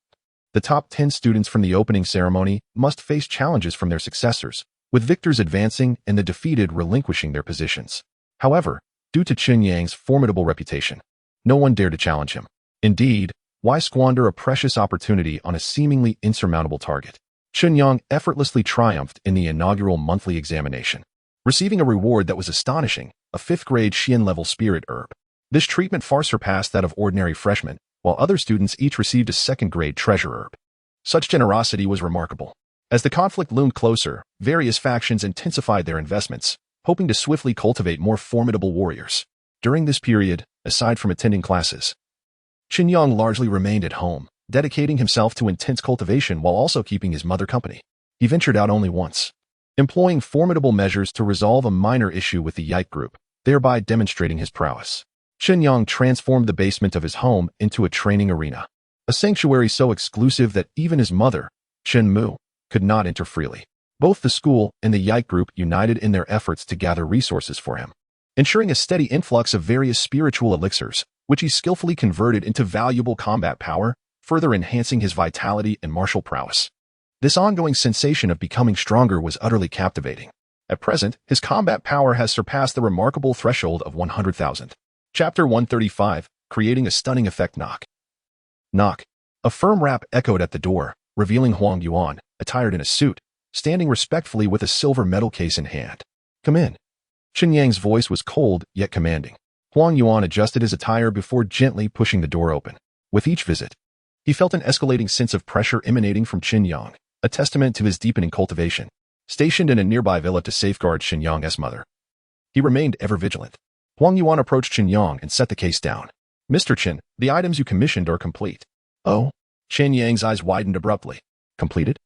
the top 10 students from the opening ceremony must face challenges from their successors, with victors advancing and the defeated relinquishing their positions. However, due to Chen Yang's formidable reputation, no one dared to challenge him. Indeed, why squander a precious opportunity on a seemingly insurmountable target? Chen Yang effortlessly triumphed in the inaugural monthly examination, receiving a reward that was astonishing, a 5th-grade Xian-level spirit herb. This treatment far surpassed that of ordinary freshmen, while other students each received a 2nd-grade treasure herb. Such generosity was remarkable. As the conflict loomed closer, various factions intensified their investments, hoping to swiftly cultivate more formidable warriors. During this period, aside from attending classes, Chen Yang largely remained at home, dedicating himself to intense cultivation while also keeping his mother company. He ventured out only once, employing formidable measures to resolve a minor issue with the Yike group, thereby demonstrating his prowess. Chen Yang transformed the basement of his home into a training arena, a sanctuary so exclusive that even his mother, Chen Mu, could not enter freely. Both the school and the Yike group united in their efforts to gather resources for him, ensuring a steady influx of various spiritual elixirs, which he skillfully converted into valuable combat power, further enhancing his vitality and martial prowess. This ongoing sensation of becoming stronger was utterly captivating. At present, his combat power has surpassed the remarkable threshold of 100,000. Chapter 135, Creating a Stunning Effect. Knock. Knock. A firm rap echoed at the door, revealing Huang Yuan, attired in a suit, standing respectfully with a silver medal case in hand. Come in. Chen Yang's voice was cold, yet commanding. Huang Yuan adjusted his attire before gently pushing the door open. With each visit, he felt an escalating sense of pressure emanating from Chen Yang, a testament to his deepening cultivation. Stationed in a nearby villa to safeguard Chen Yang's mother, he remained ever vigilant. Huang Yuan approached Chen Yang and set the case down. Mr. Chen, the items you commissioned are complete. Oh? Chen Yang's eyes widened abruptly. Completed?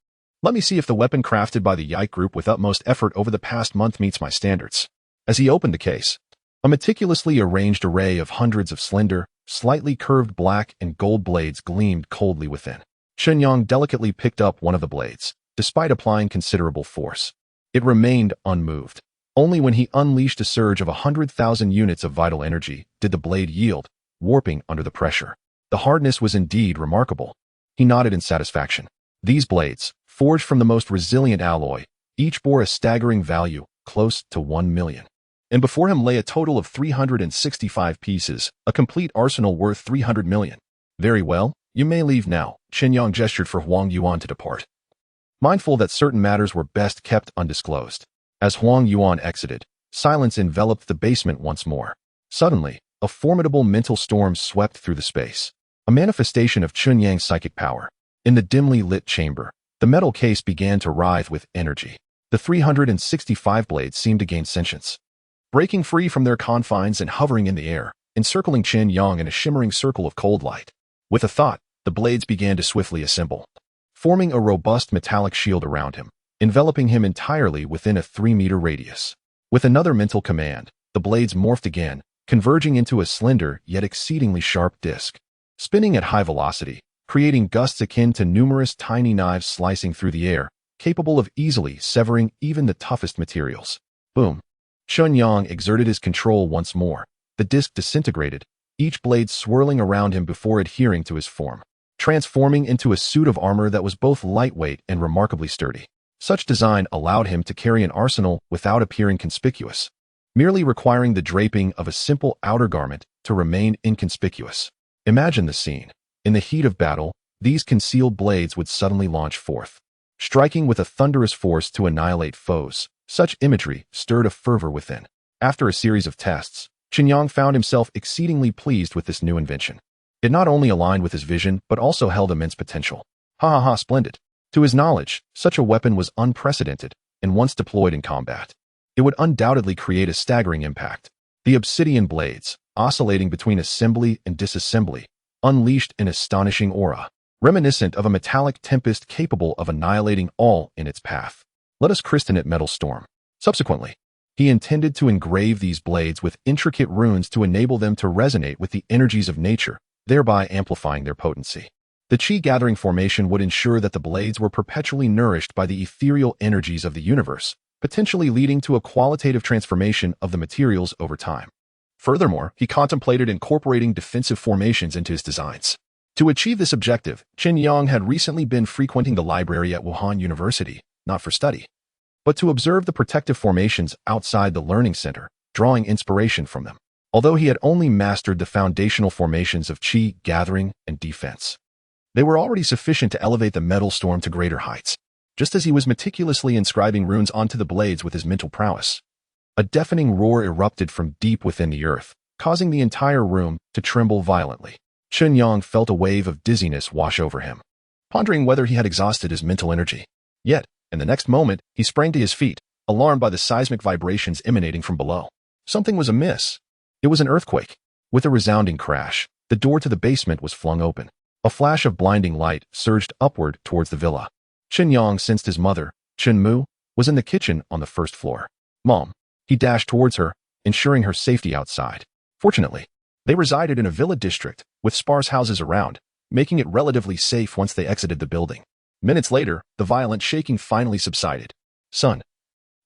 Let me see if the weapon crafted by the Yike group with utmost effort over the past month meets my standards. As he opened the case, a meticulously arranged array of hundreds of slender, slightly curved black and gold blades gleamed coldly within. Chen Yang delicately picked up one of the blades, despite applying considerable force. It remained unmoved. Only when he unleashed a surge of 100,000 units of vital energy did the blade yield, warping under the pressure. The hardness was indeed remarkable. He nodded in satisfaction. These blades, forged from the most resilient alloy, each bore a staggering value, close to 1 million. And before him lay a total of 365 pieces, a complete arsenal worth 300 million. Very well, you may leave now. Chen Yang gestured for Huang Yuan to depart, mindful that certain matters were best kept undisclosed. As Huang Yuan exited, silence enveloped the basement once more. Suddenly, a formidable mental storm swept through the space, a manifestation of Chen Yang's psychic power. In the dimly lit chamber, The metal case began to writhe with energy. The 365 blades seemed to gain sentience, breaking free from their confines and hovering in the air, encircling Chen Yang in a shimmering circle of cold light. With a thought, the blades began to swiftly assemble, forming a robust metallic shield around him, enveloping him entirely within a 3-meter radius. With another mental command, the blades morphed again, converging into a slender yet exceedingly sharp disc, spinning at high velocity, creating gusts akin to numerous tiny knives slicing through the air, capable of easily severing even the toughest materials. Boom! Chen Yang exerted his control once more. The disc disintegrated, each blade swirling around him before adhering to his form, transforming into a suit of armor that was both lightweight and remarkably sturdy. Such design allowed him to carry an arsenal without appearing conspicuous, merely requiring the draping of a simple outer garment to remain inconspicuous. Imagine the scene. In the heat of battle, these concealed blades would suddenly launch forth, striking with a thunderous force to annihilate foes. Such imagery stirred a fervor within. After a series of tests, Chen Yang found himself exceedingly pleased with this new invention. It not only aligned with his vision, but also held immense potential. Splendid. To his knowledge, such a weapon was unprecedented, and once deployed in combat, it would undoubtedly create a staggering impact. The obsidian blades, oscillating between assembly and disassembly, unleashed an astonishing aura, reminiscent of a metallic tempest capable of annihilating all in its path. Let us christen it Metal Storm. Subsequently, he intended to engrave these blades with intricate runes to enable them to resonate with the energies of nature, thereby amplifying their potency. The chi-gathering formation would ensure that the blades were perpetually nourished by the ethereal energies of the universe, potentially leading to a qualitative transformation of the materials over time. Furthermore, he contemplated incorporating defensive formations into his designs. To achieve this objective, Chen Yang had recently been frequenting the library at Wuhan University, not for study, but to observe the protective formations outside the learning center, drawing inspiration from them. Although he had only mastered the foundational formations of chi, gathering, and defense, they were already sufficient to elevate the Metal Storm to greater heights. Just as he was meticulously inscribing runes onto the blades with his mental prowess, a deafening roar erupted from deep within the earth, causing the entire room to tremble violently. Chen Yang felt a wave of dizziness wash over him, pondering whether he had exhausted his mental energy. Yet, in the next moment, he sprang to his feet, alarmed by the seismic vibrations emanating from below. Something was amiss. It was an earthquake. With a resounding crash, the door to the basement was flung open. A flash of blinding light surged upward towards the villa. Chen Yang sensed his mother, Chen Mu, was in the kitchen on the first floor. Mom. He dashed towards her, ensuring her safety outside. Fortunately, they resided in a villa district with sparse houses around, making it relatively safe once they exited the building. Minutes later, the violent shaking finally subsided. Son,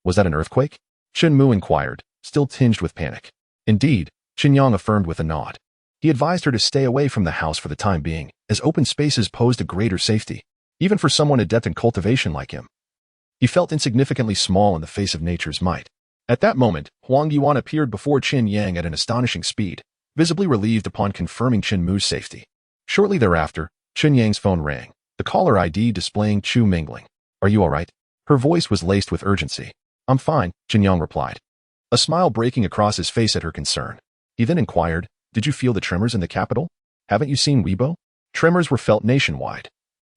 was that an earthquake? Chen Mu inquired, still tinged with panic. Indeed, Chen Yang affirmed with a nod. He advised her to stay away from the house for the time being, as open spaces posed a greater safety, even for someone adept in cultivation like him. He felt insignificantly small in the face of nature's might. At that moment, Huang Yuan appeared before Chen Yang at an astonishing speed, visibly relieved upon confirming Chen Mu's safety. Shortly thereafter, Chen Yang's phone rang, the caller ID displaying Chu Mingling. Are you all right? Her voice was laced with urgency. I'm fine, Chen Yang replied, a smile breaking across his face at her concern. He then inquired, did you feel the tremors in the capital? Haven't you seen Weibo? Tremors were felt nationwide,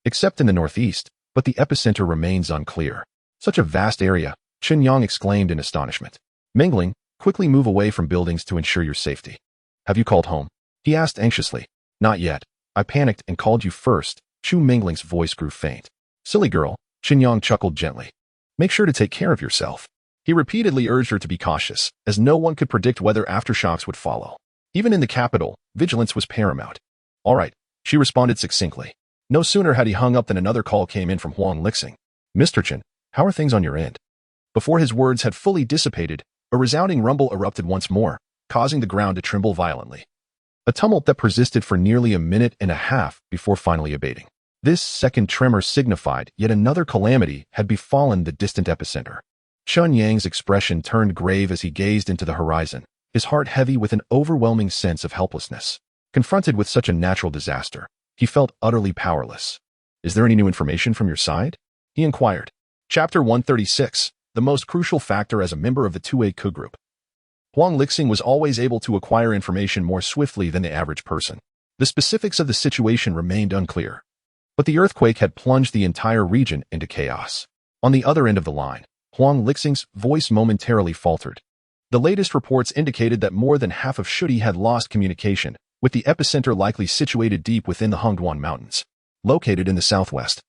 except in the northeast, but the epicenter remains unclear. Such a vast area, Chen Yang exclaimed in astonishment. Mingling, quickly move away from buildings to ensure your safety. Have you called home? He asked anxiously. Not yet. I panicked and called you first. Chu Mingling's voice grew faint. Silly girl, Chen Yang chuckled gently. Make sure to take care of yourself. He repeatedly urged her to be cautious, as no one could predict whether aftershocks would follow. Even in the capital, vigilance was paramount. All right, she responded succinctly. No sooner had he hung up than another call came in from Huang Lixing. Mr. Chen, how are things on your end? Before his words had fully dissipated, a resounding rumble erupted once more, causing the ground to tremble violently. A tumult that persisted for nearly a minute and a half before finally abating. This second tremor signified yet another calamity had befallen the distant epicenter. Chen Yang's expression turned grave as he gazed into the horizon, his heart heavy with an overwhelming sense of helplessness. Confronted with such a natural disaster, he felt utterly powerless. Is there any new information from your side? He inquired. Chapter 136, the most crucial factor as a member of the 2A Ku group. Huang Lixing was always able to acquire information more swiftly than the average person. The specifics of the situation remained unclear. But the earthquake had plunged the entire region into chaos. On the other end of the line, Dog Licking's voice momentarily faltered. The latest reports indicated that more than half of Shudi had lost communication, with the epicenter likely situated deep within the Hongduan Mountains, located in the southwest.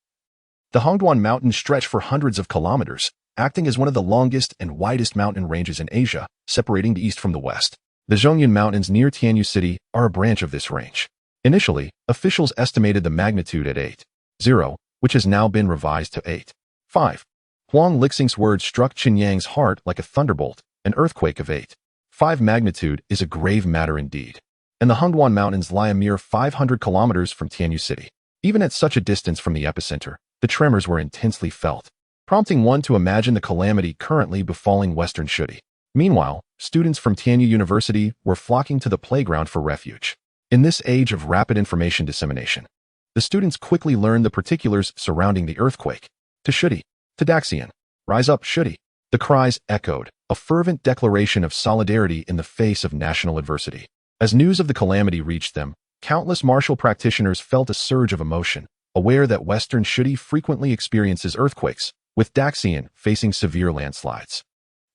The Hongduan Mountains stretch for hundreds of kilometers, acting as one of the longest and widest mountain ranges in Asia, separating the east from the west. The Zhongyan Mountains near Tianyu City are a branch of this range. Initially, officials estimated the magnitude at 8.0, which has now been revised to 8.5. Dog Licking's words struck Chen Yang's heart like a thunderbolt. An earthquake of 8.5 magnitude is a grave matter indeed. And the Hongduan Mountains lie a mere 500 kilometers from Tianyu City. Even at such a distance from the epicenter, the tremors were intensely felt, prompting one to imagine the calamity currently befalling Western Shudi. Meanwhile, students from Tianyu University were flocking to the playground for refuge. In this age of rapid information dissemination, the students quickly learned the particulars surrounding the earthquake. To Shudi, to Daxian, rise up, Shudi. The cries echoed, a fervent declaration of solidarity in the face of national adversity. As news of the calamity reached them, countless martial practitioners felt a surge of emotion, aware that Western Shudi frequently experiences earthquakes, with Daxian facing severe landslides.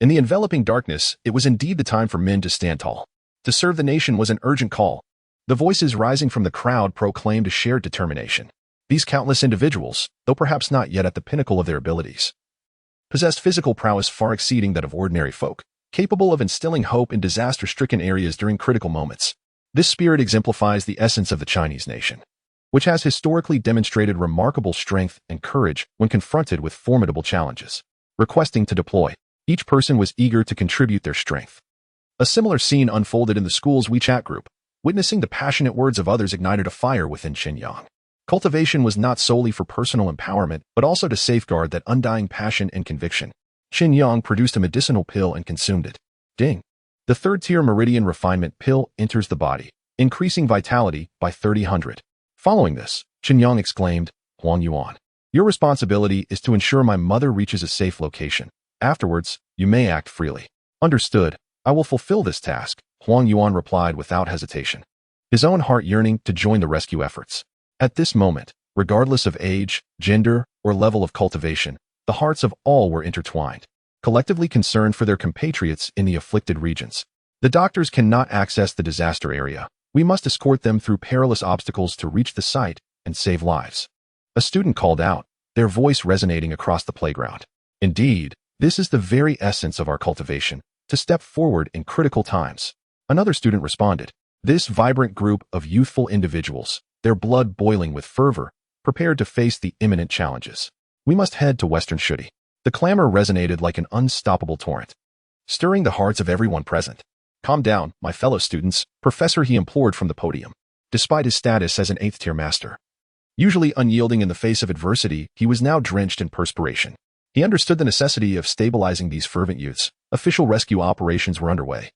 In the enveloping darkness, it was indeed the time for men to stand tall. To serve the nation was an urgent call. The voices rising from the crowd proclaimed a shared determination. These countless individuals, though perhaps not yet at the pinnacle of their abilities, possessed physical prowess far exceeding that of ordinary folk, capable of instilling hope in disaster-stricken areas during critical moments. This spirit exemplifies the essence of the Chinese nation, which has historically demonstrated remarkable strength and courage when confronted with formidable challenges. Requesting to deploy, each person was eager to contribute their strength. A similar scene unfolded in the school's WeChat group. Witnessing the passionate words of others ignited a fire within Chen Yang. Cultivation was not solely for personal empowerment, but also to safeguard that undying passion and conviction. Chen Yang produced a medicinal pill and consumed it. Ding! The third-tier meridian refinement pill enters the body, increasing vitality by 3000. Following this, Chen Yang exclaimed, Huang Yuan, your responsibility is to ensure my mother reaches a safe location. Afterwards, you may act freely. Understood. I will fulfill this task, Huang Yuan replied without hesitation, his own heart yearning to join the rescue efforts. At this moment, regardless of age, gender, or level of cultivation, the hearts of all were intertwined, collectively concerned for their compatriots in the afflicted regions. The doctors cannot access the disaster area. We must escort them through perilous obstacles to reach the site and save lives. A student called out, their voice resonating across the playground. Indeed, this is the very essence of our cultivation, to step forward in critical times. Another student responded, this vibrant group of youthful individuals, their blood boiling with fervor, prepared to face the imminent challenges. We must head to Western Shudi. The clamor resonated like an unstoppable torrent, stirring the hearts of everyone present. Calm down, my fellow students, Professor he implored from the podium. Despite his status as an 8th-tier master, usually unyielding in the face of adversity, he was now drenched in perspiration. He understood the necessity of stabilizing these fervent youths. Official rescue operations were underway,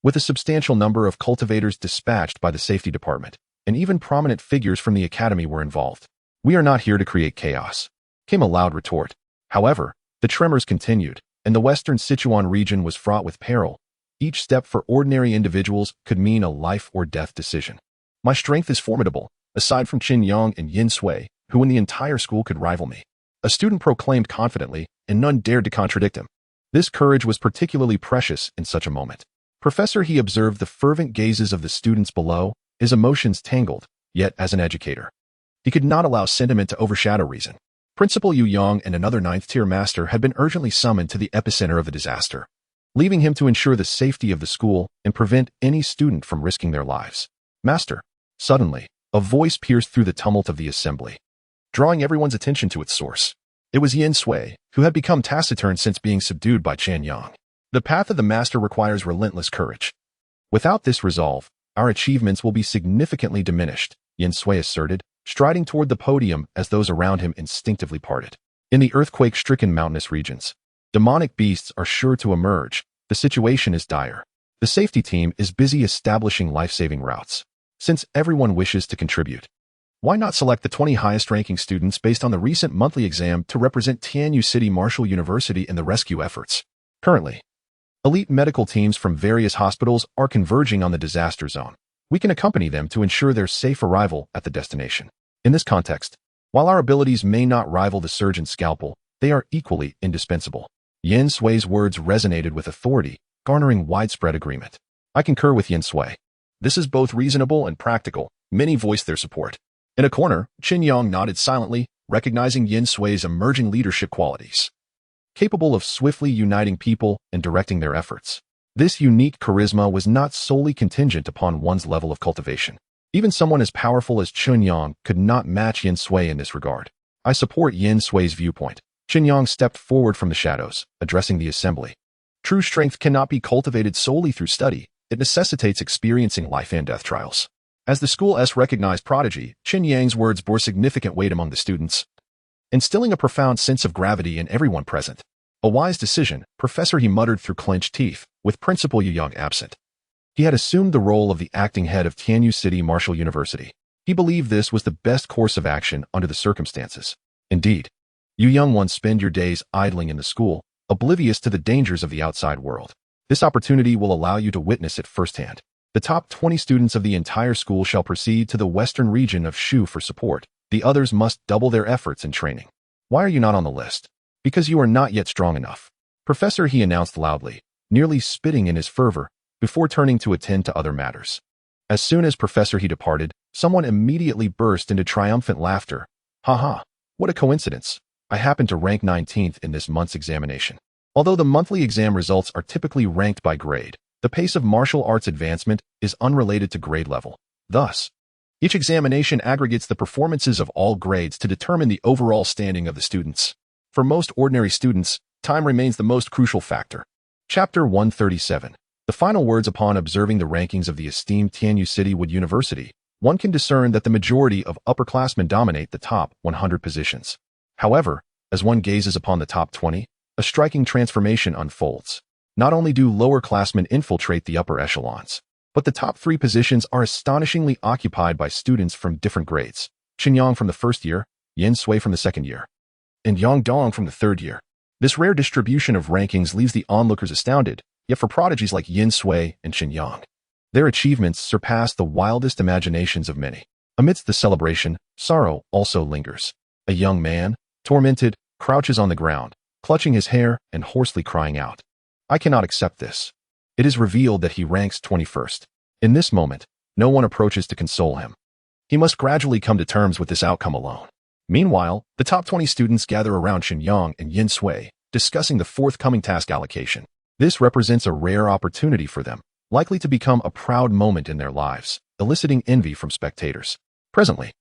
with a substantial number of cultivators dispatched by the safety department, and even prominent figures from the academy were involved. We are not here to create chaos, came a loud retort. However, the tremors continued, and the western Sichuan region was fraught with peril. Each step for ordinary individuals could mean a life or death decision. My strength is formidable, aside from Chen Yang and Yin Sui, who in the entire school could rival me. A student proclaimed confidently, and none dared to contradict him. This courage was particularly precious in such a moment. Professor he observed the fervent gazes of the students below, his emotions tangled, yet as an educator, he could not allow sentiment to overshadow reason. Principal Yu Yang and another 9th-tier master had been urgently summoned to the epicenter of the disaster, leaving him to ensure the safety of the school and prevent any student from risking their lives. Master, suddenly, a voice pierced through the tumult of the assembly, drawing everyone's attention to its source. It was Yin Sui, who had become taciturn since being subdued by Chen Yang. The path of the master requires relentless courage. Without this resolve, our achievements will be significantly diminished, Yin Sui asserted, striding toward the podium as those around him instinctively parted. In the earthquake-stricken mountainous regions, demonic beasts are sure to emerge. The situation is dire. The safety team is busy establishing life-saving routes. Since everyone wishes to contribute, why not select the 20 highest-ranking students based on the recent monthly exam to represent Tianyu City Martial University in the rescue efforts? Currently, elite medical teams from various hospitals are converging on the disaster zone. We can accompany them to ensure their safe arrival at the destination. In this context, While our abilities may not rival the surgeon's scalpel, they are equally indispensable. Yin Sui's words resonated with authority, garnering widespread agreement. I concur with Yin Sui. This is both reasonable and practical. Many voiced their support. In a corner, Chen Yang nodded silently, recognizing Yin Sui's emerging leadership qualities. Capable of swiftly uniting people and directing their efforts. This unique charisma was not solely contingent upon one's level of cultivation. Even someone as powerful as Chen Yang could not match Yin Sui in this regard. I support Yin Sui's viewpoint. Chen Yang stepped forward from the shadows, addressing the assembly. True strength cannot be cultivated solely through study. It necessitates experiencing life and death trials. As the school's recognized prodigy, Chen Yang's words bore significant weight among the students, instilling a profound sense of gravity in everyone present. A wise decision, Professor, he muttered through clenched teeth, with Principal Yu Yang absent. He had assumed the role of the acting head of Tianyu City Martial University. He believed this was the best course of action under the circumstances. Indeed, you young ones spend your days idling in the school, oblivious to the dangers of the outside world. This opportunity will allow you to witness it firsthand. The top 20 students of the entire school shall proceed to the western region of Shu for support. The others must double their efforts in training. Why are you not on the list? Because you are not yet strong enough. Professor, he announced loudly, nearly spitting in his fervor, before turning to attend to other matters. As soon as Professor he departed, someone immediately burst into triumphant laughter. Haha, what a coincidence. I happen to rank 19th in this month's examination. Although the monthly exam results are typically ranked by grade, the pace of martial arts advancement is unrelated to grade level. Thus, each examination aggregates the performances of all grades to determine the overall standing of the students. For most ordinary students, time remains the most crucial factor. Chapter 137. The final words. Upon observing the rankings of the esteemed Tianyu City Wood University, one can discern that the majority of upperclassmen dominate the top 100 positions. However, as one gazes upon the top 20, a striking transformation unfolds. Not only do lower-classmen infiltrate the upper echelons, but the top 3 positions are astonishingly occupied by students from different grades. Chen Yang from the first year, Yin Sui from the second year, and Yang Dong from the third year. This rare distribution of rankings leaves the onlookers astounded, yet for prodigies like Yin Sui and Chen Yang, their achievements surpass the wildest imaginations of many. Amidst the celebration, sorrow also lingers. A young man, tormented, crouches on the ground, clutching his hair and hoarsely crying out, I cannot accept this. It is revealed that he ranks 21st. In this moment, no one approaches to console him. He must gradually come to terms with this outcome alone. Meanwhile, the top 20 students gather around Chen Yang and Yin Sui, discussing the forthcoming task allocation. This represents a rare opportunity for them, likely to become a proud moment in their lives, eliciting envy from spectators. Presently,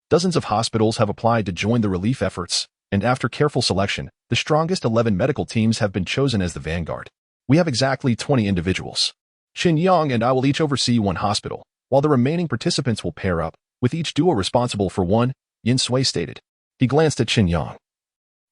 dozens of hospitals have applied to join the relief efforts, and after careful selection, the strongest 11 medical teams have been chosen as the vanguard. We have exactly 20 individuals. Chen Yang and I will each oversee one hospital, while the remaining participants will pair up, with each duo responsible for one, Yin Sui stated. He glanced at Chen Yang.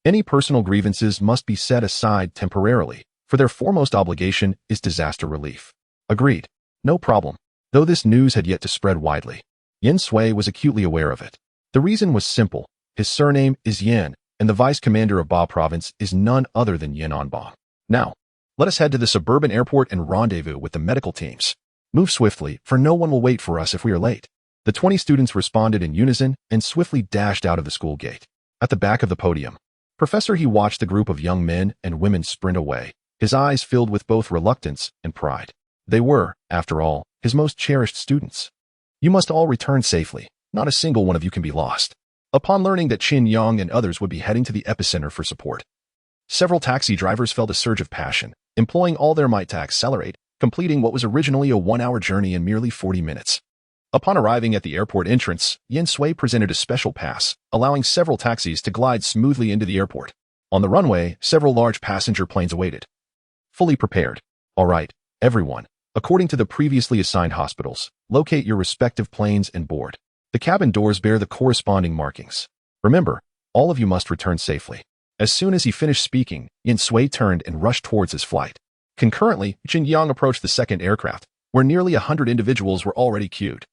Any personal grievances must be set aside temporarily, for their foremost obligation is disaster relief. Agreed. No problem. Though this news had yet to spread widely, Yin Sui was acutely aware of it. The reason was simple. His surname is Yin, and the vice commander of Ba province is none other than Yin Anbang. Now, let us head to the suburban airport and rendezvous with the medical teams. Move swiftly, for no one will wait for us if we are late. The 20 students responded in unison and swiftly dashed out of the school gate. At the back of the podium, Professor he watched the group of young men and women sprint away, his eyes filled with both reluctance and pride. They were, after all, his most cherished students. You must all return safely. Not a single one of you can be lost. Upon learning that Chen Yang and others would be heading to the epicenter for support, several taxi drivers felt a surge of passion, employing all their might to accelerate, completing what was originally a 1-hour journey in merely 40 minutes. Upon arriving at the airport entrance, Yin Sui presented a special pass, allowing several taxis to glide smoothly into the airport. On the runway, several large passenger planes awaited. Fully prepared. All right, everyone. According to the previously assigned hospitals, locate your respective planes and board. The cabin doors bear the corresponding markings. Remember, all of you must return safely. As soon as he finished speaking, Yin Sui turned and rushed towards his flight. Concurrently, Chen Yang approached the second aircraft, where nearly 100 individuals were already queued.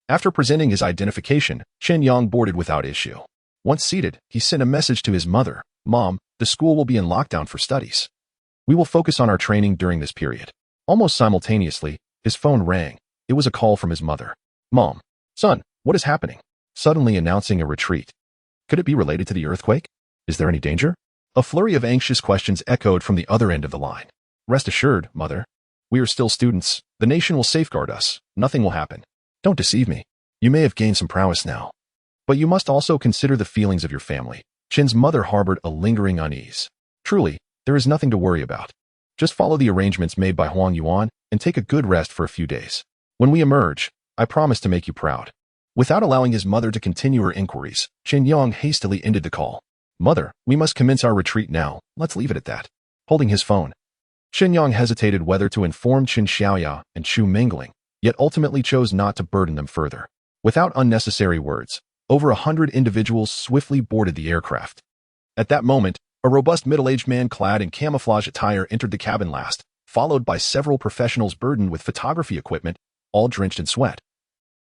After presenting his identification, Chen Yang boarded without issue. Once seated, he sent a message to his mother. Mom, the school will be in lockdown for studies. We will focus on our training during this period. Almost simultaneously, his phone rang. It was a call from his mother. Mom, son, what is happening? Suddenly announcing a retreat. Could it be related to the earthquake? Is there any danger? A flurry of anxious questions echoed from the other end of the line. Rest assured, Mother. We are still students. The nation will safeguard us. Nothing will happen. Don't deceive me. You may have gained some prowess now. But you must also consider the feelings of your family. Chen's mother harbored a lingering unease. Truly, there is nothing to worry about. Just follow the arrangements made by Huang Yuan and take a good rest for a few days. When we emerge, I promise to make you proud. Without allowing his mother to continue her inquiries, Chen Yang hastily ended the call. Mother, we must commence our retreat now. Let's leave it at that. Holding his phone, Chen Yang hesitated whether to inform Chen Xiaoya and Chu Mingling, yet ultimately chose not to burden them further. Without unnecessary words, over 100 individuals swiftly boarded the aircraft. At that moment, a robust middle-aged man clad in camouflage attire entered the cabin last, followed by several professionals burdened with photography equipment, all drenched in sweat,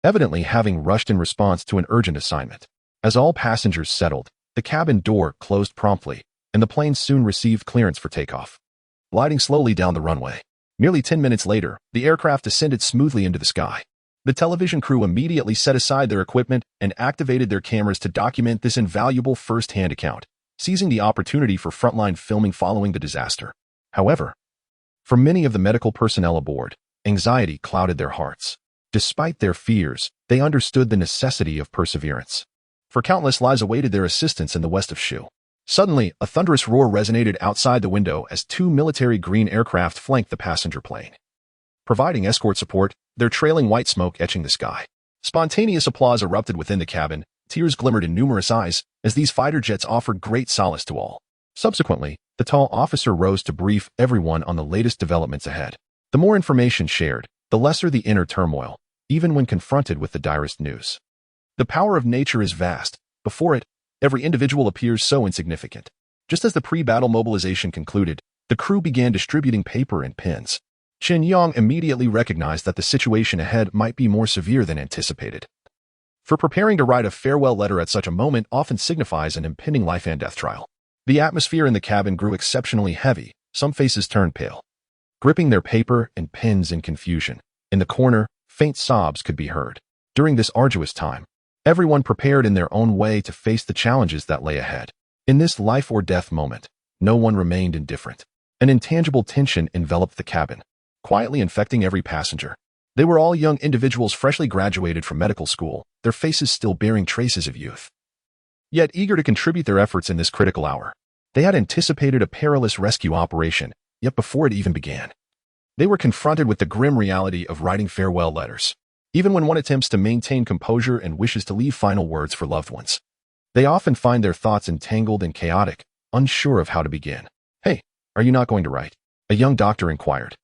evidently having rushed in response to an urgent assignment. As all passengers settled, the cabin door closed promptly, and the plane soon received clearance for takeoff. Gliding slowly down the runway. Nearly 10 minutes later, the aircraft ascended smoothly into the sky. The television crew immediately set aside their equipment and activated their cameras to document this invaluable first-hand account, seizing the opportunity for frontline filming following the disaster. However, for many of the medical personnel aboard, anxiety clouded their hearts. Despite their fears, they understood the necessity of perseverance. For countless lives awaited their assistance in the west of Shu. Suddenly, a thunderous roar resonated outside the window as two military green aircraft flanked the passenger plane. Providing escort support, their trailing white smoke etching the sky. Spontaneous applause erupted within the cabin, tears glimmered in numerous eyes as these fighter jets offered great solace to all. Subsequently, the tall officer rose to brief everyone on the latest developments ahead. The more information shared, the lesser the inner turmoil, even when confronted with the direst news. The power of nature is vast. Before it, every individual appears so insignificant. Just as the pre-battle mobilization concluded, the crew began distributing paper and pens. Chen Yang immediately recognized that the situation ahead might be more severe than anticipated. For preparing to write a farewell letter at such a moment often signifies an impending life and death trial. The atmosphere in the cabin grew exceptionally heavy, some faces turned pale. Gripping their paper and pens in confusion, in the corner, faint sobs could be heard. During this arduous time, everyone prepared in their own way to face the challenges that lay ahead. In this life or death moment, no one remained indifferent. An intangible tension enveloped the cabin, quietly infecting every passenger. They were all young individuals freshly graduated from medical school, their faces still bearing traces of youth. Yet eager to contribute their efforts in this critical hour. They had anticipated a perilous rescue operation, yet before it even began, they were confronted with the grim reality of writing farewell letters. Even when one attempts to maintain composure and wishes to leave final words for loved ones, they often find their thoughts entangled and chaotic, unsure of how to begin. Hey, are you not going to write? A young doctor inquired.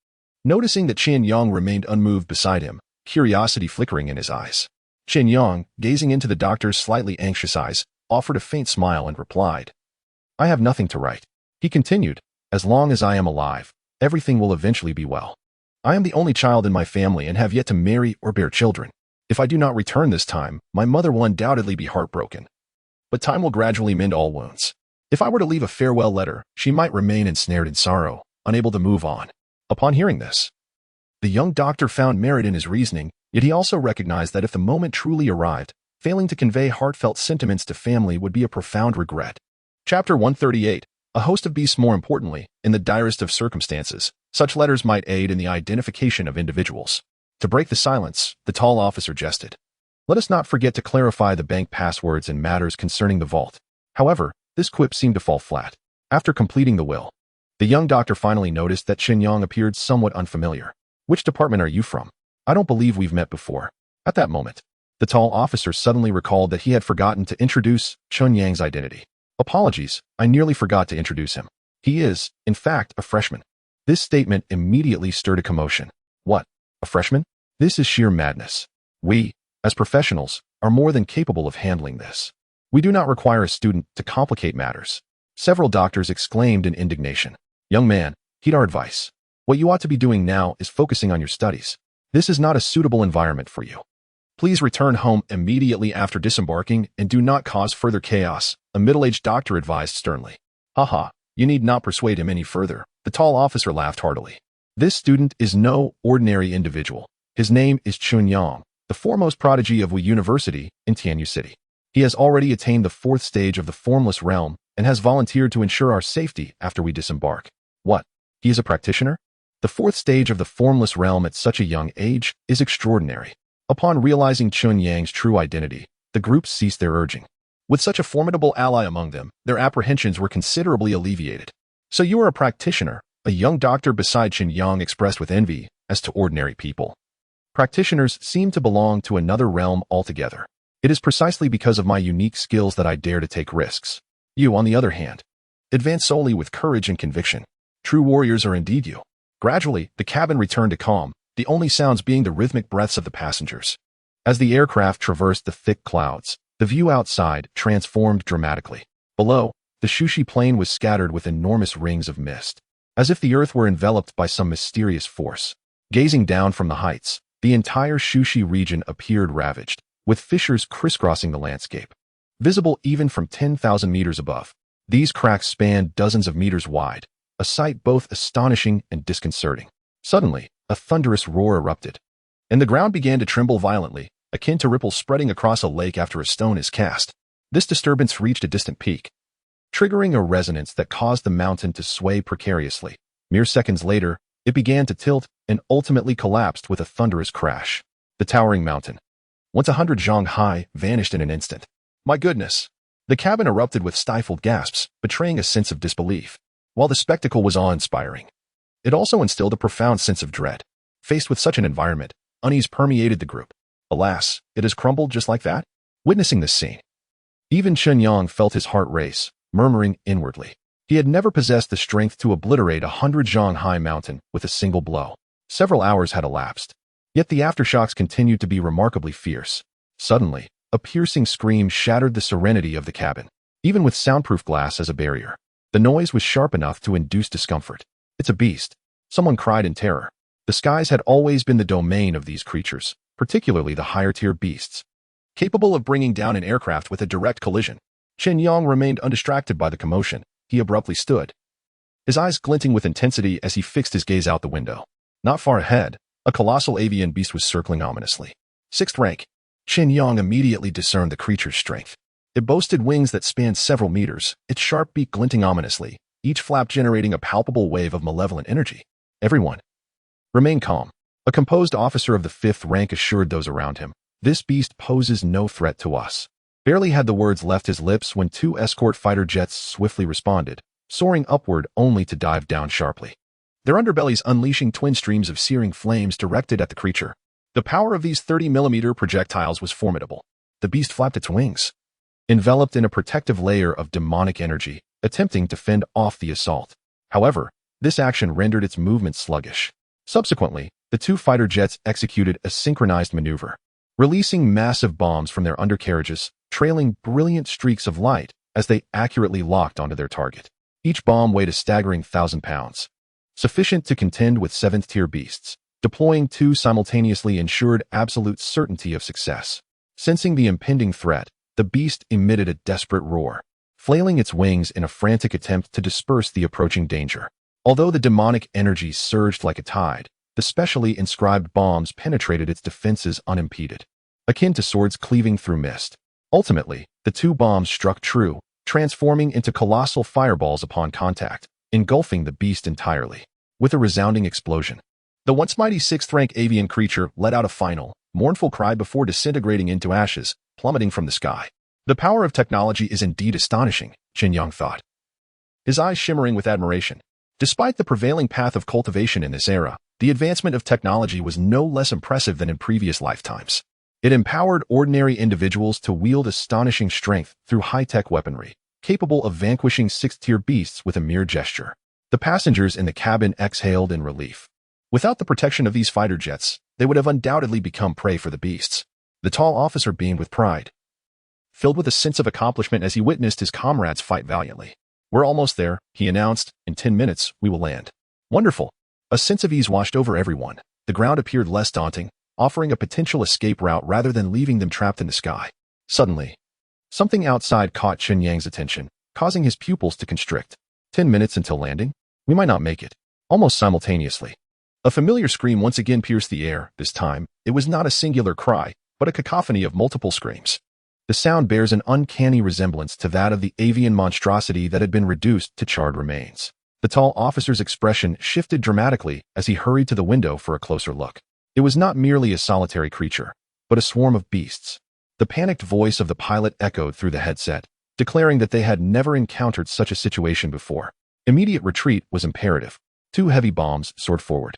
Noticing that Chen Yang remained unmoved beside him, curiosity flickering in his eyes. Chen Yang, gazing into the doctor's slightly anxious eyes, offered a faint smile and replied, I have nothing to write. He continued, as long as I am alive, everything will eventually be well. I am the only child in my family and have yet to marry or bear children. If I do not return this time, my mother will undoubtedly be heartbroken. But time will gradually mend all wounds. If I were to leave a farewell letter, she might remain ensnared in sorrow, unable to move on. Upon hearing this, the young doctor found merit in his reasoning, yet he also recognized that if the moment truly arrived, failing to convey heartfelt sentiments to family would be a profound regret. Chapter 138. A host of beasts. More importantly, in the direst of circumstances, such letters might aid in the identification of individuals. To break the silence, the tall officer jested. Let us not forget to clarify the bank passwords and matters concerning the vault. However, this quip seemed to fall flat. After completing the will, the young doctor finally noticed that Chen Yang appeared somewhat unfamiliar. Which department are you from? I don't believe we've met before. At that moment, the tall officer suddenly recalled that he had forgotten to introduce Chen Yang's identity. Apologies, I nearly forgot to introduce him. He is, in fact, a freshman. This statement immediately stirred a commotion. What? A freshman? This is sheer madness. We, as professionals, are more than capable of handling this. We do not require a student to complicate matters. Several doctors exclaimed in indignation. Young man, heed our advice. What you ought to be doing now is focusing on your studies. This is not a suitable environment for you. Please return home immediately after disembarking and do not cause further chaos, a middle-aged doctor advised sternly. Haha, you need not persuade him any further. The tall officer laughed heartily. This student is no ordinary individual. His name is Chen Yang, the foremost prodigy of Wu University in Tianyu City. He has already attained the 4th stage of the formless realm and has volunteered to ensure our safety after we disembark. What? He is a practitioner? The 4th stage of the formless realm at such a young age is extraordinary. Upon realizing Chen Yang's true identity, the group ceased their urging. With such a formidable ally among them, their apprehensions were considerably alleviated. So you are a practitioner, a young doctor beside Chen Yang expressed with envy as to ordinary people. Practitioners seem to belong to another realm altogether. It is precisely because of my unique skills that I dare to take risks. You, on the other hand, advance solely with courage and conviction. True warriors are indeed you. Gradually, the cabin returned to calm, the only sounds being the rhythmic breaths of the passengers. As the aircraft traversed the thick clouds, the view outside transformed dramatically. Below, the Shushi plain was scattered with enormous rings of mist, as if the earth were enveloped by some mysterious force. Gazing down from the heights, the entire Shushi region appeared ravaged, with fissures crisscrossing the landscape. Visible even from 10,000 meters above, these cracks spanned dozens of meters wide, a sight both astonishing and disconcerting. Suddenly, a thunderous roar erupted, and the ground began to tremble violently, akin to ripples spreading across a lake after a stone is cast. This disturbance reached a distant peak, triggering a resonance that caused the mountain to sway precariously. Mere seconds later, it began to tilt and ultimately collapsed with a thunderous crash. The towering mountain, once 100 zhang high, vanished in an instant. My goodness! The cabin erupted with stifled gasps, betraying a sense of disbelief. While the spectacle was awe-inspiring, it also instilled a profound sense of dread. Faced with such an environment, unease permeated the group. Alas, it has crumbled just like that? Witnessing this scene, even Chen Yang felt his heart race, murmuring inwardly. He had never possessed the strength to obliterate 100 zhang high mountain with a single blow. Several hours had elapsed, yet the aftershocks continued to be remarkably fierce. Suddenly, a piercing scream shattered the serenity of the cabin, even with soundproof glass as a barrier. The noise was sharp enough to induce discomfort. It's a beast, someone cried in terror. The skies had always been the domain of these creatures, particularly the higher-tier beasts, capable of bringing down an aircraft with a direct collision. Chen Yang remained undistracted by the commotion. He abruptly stood, his eyes glinting with intensity as he fixed his gaze out the window. Not far ahead, a colossal avian beast was circling ominously. 6th rank. Chen Yang immediately discerned the creature's strength. It boasted wings that spanned several meters, its sharp beak glinting ominously, each flap generating a palpable wave of malevolent energy. Everyone, remain calm. A composed officer of the 5th rank assured those around him. This beast poses no threat to us. Barely had the words left his lips when 2 escort fighter jets swiftly responded, soaring upward only to dive down sharply, their underbellies unleashing twin streams of searing flames directed at the creature. The power of these 30mm projectiles was formidable. The beast flapped its wings, enveloped in a protective layer of demonic energy, attempting to fend off the assault. However, this action rendered its movement sluggish. Subsequently, the 2 fighter jets executed a synchronized maneuver, releasing massive bombs from their undercarriages, trailing brilliant streaks of light as they accurately locked onto their target. Each bomb weighed a staggering 1,000 pounds, sufficient to contend with 7th-tier beasts. Deploying 2 simultaneously ensured absolute certainty of success. Sensing the impending threat, the beast emitted a desperate roar, flailing its wings in a frantic attempt to disperse the approaching danger. Although the demonic energy surged like a tide, the specially inscribed bombs penetrated its defenses unimpeded, akin to swords cleaving through mist. Ultimately, the 2 bombs struck true, transforming into colossal fireballs upon contact, engulfing the beast entirely. With a resounding explosion, the once mighty 6th-rank avian creature let out a final, mournful cry before disintegrating into ashes, plummeting from the sky. The power of technology is indeed astonishing, Chen Yang thought, his eyes shimmering with admiration. Despite the prevailing path of cultivation in this era, the advancement of technology was no less impressive than in previous lifetimes. It empowered ordinary individuals to wield astonishing strength through high-tech weaponry, capable of vanquishing 6th-tier beasts with a mere gesture. The passengers in the cabin exhaled in relief. Without the protection of these fighter jets, they would have undoubtedly become prey for the beasts. The tall officer beamed with pride, filled with a sense of accomplishment as he witnessed his comrades fight valiantly. We're almost there, he announced. In 10 minutes, we will land. Wonderful. A sense of ease washed over everyone. The ground appeared less daunting, offering a potential escape route rather than leaving them trapped in the sky. Suddenly, something outside caught Chen Yang's attention, causing his pupils to constrict. 10 minutes until landing? We might not make it. Almost simultaneously, a familiar scream once again pierced the air. This time, it was not a singular cry, but a cacophony of multiple screams. The sound bears an uncanny resemblance to that of the avian monstrosity that had been reduced to charred remains. The tall officer's expression shifted dramatically as he hurried to the window for a closer look. It was not merely a solitary creature, but a swarm of beasts. The panicked voice of the pilot echoed through the headset, declaring that they had never encountered such a situation before. Immediate retreat was imperative. 2 heavy bombs soared forward,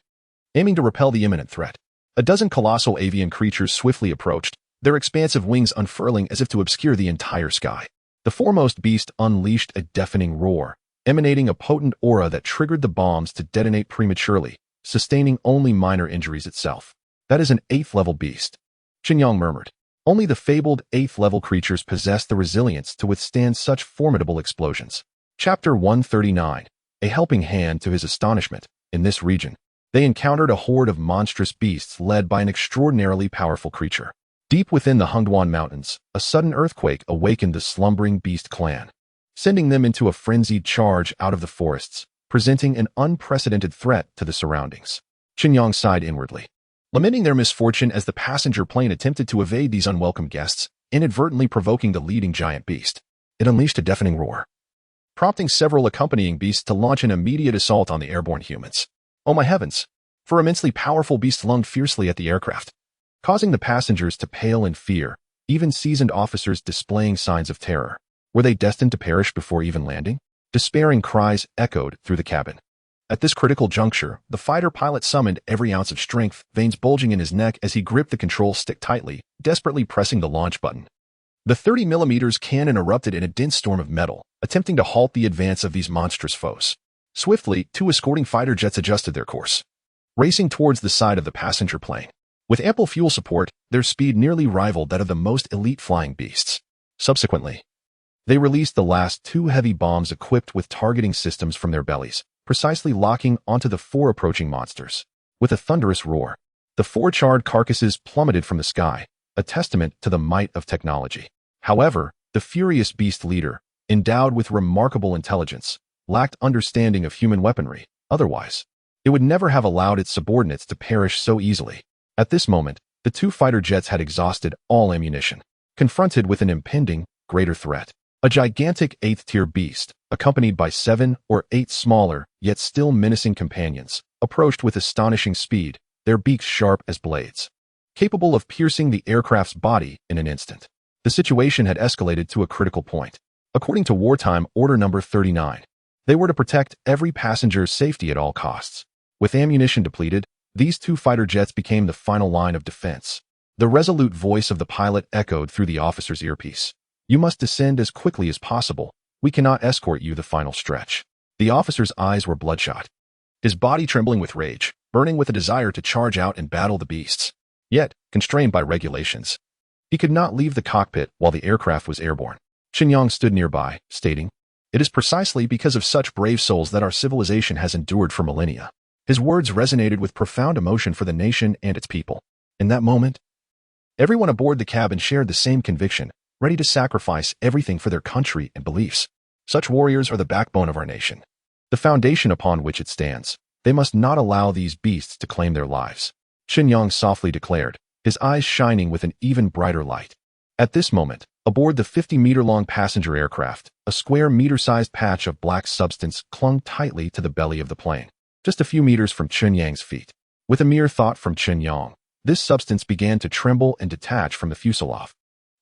aiming to repel the imminent threat. A dozen colossal avian creatures swiftly approached, their expansive wings unfurling as if to obscure the entire sky. The foremost beast unleashed a deafening roar, emanating a potent aura that triggered the bombs to detonate prematurely, sustaining only minor injuries itself. That is an 8th-level beast, Chen Yang murmured. Only the fabled 8th-level creatures possess the resilience to withstand such formidable explosions. Chapter 139. A helping hand. To his astonishment, in this region, they encountered a horde of monstrous beasts led by an extraordinarily powerful creature. Deep within the Hungduan Mountains, a sudden earthquake awakened the slumbering beast clan, sending them into a frenzied charge out of the forests, presenting an unprecedented threat to the surroundings. Chen Yang sighed inwardly, lamenting their misfortune as the passenger plane attempted to evade these unwelcome guests, inadvertently provoking the leading giant beast. It unleashed a deafening roar, prompting several accompanying beasts to launch an immediate assault on the airborne humans. Oh my heavens! For immensely powerful beast lunged fiercely at the aircraft, causing the passengers to pale in fear, even seasoned officers displaying signs of terror. Were they destined to perish before even landing? Despairing cries echoed through the cabin. At this critical juncture, the fighter pilot summoned every ounce of strength, veins bulging in his neck as he gripped the control stick tightly, desperately pressing the launch button. The 30mm cannon erupted in a dense storm of metal, attempting to halt the advance of these monstrous foes. Swiftly, 2 escorting fighter jets adjusted their course, racing towards the side of the passenger plane. With ample fuel support, their speed nearly rivaled that of the most elite flying beasts. Subsequently, they released the last 2 heavy bombs equipped with targeting systems from their bellies, precisely locking onto the 4 approaching monsters. With a thunderous roar, the 4 charred carcasses plummeted from the sky, a testament to the might of technology. However, the furious beast leader, endowed with remarkable intelligence, lacked understanding of human weaponry. Otherwise, it would never have allowed its subordinates to perish so easily. At this moment, the 2 fighter jets had exhausted all ammunition, confronted with an impending, greater threat. A gigantic 8th-tier beast, accompanied by 7 or 8 smaller, yet still menacing companions, approached with astonishing speed, their beaks sharp as blades, capable of piercing the aircraft's body in an instant. The situation had escalated to a critical point. According to Wartime Order Number 39, they were to protect every passenger's safety at all costs. With ammunition depleted, these 2 fighter jets became the final line of defense. The resolute voice of the pilot echoed through the officer's earpiece. You must descend as quickly as possible. We cannot escort you the final stretch. The officer's eyes were bloodshot, his body trembling with rage, burning with a desire to charge out and battle the beasts. Yet, constrained by regulations, he could not leave the cockpit while the aircraft was airborne. Chen Yang stood nearby, stating, "It is precisely because of such brave souls that our civilization has endured for millennia." His words resonated with profound emotion for the nation and its people. In that moment, everyone aboard the cabin shared the same conviction, ready to sacrifice everything for their country and beliefs. Such warriors are the backbone of our nation, the foundation upon which it stands. They must not allow these beasts to claim their lives. Chen Yang softly declared, his eyes shining with an even brighter light. At this moment, aboard the 50-meter-long passenger aircraft, a square meter-sized patch of black substance clung tightly to the belly of the plane, just a few meters from Chen Yang's feet. With a mere thought from Chen Yang, this substance began to tremble and detach from the fuselage,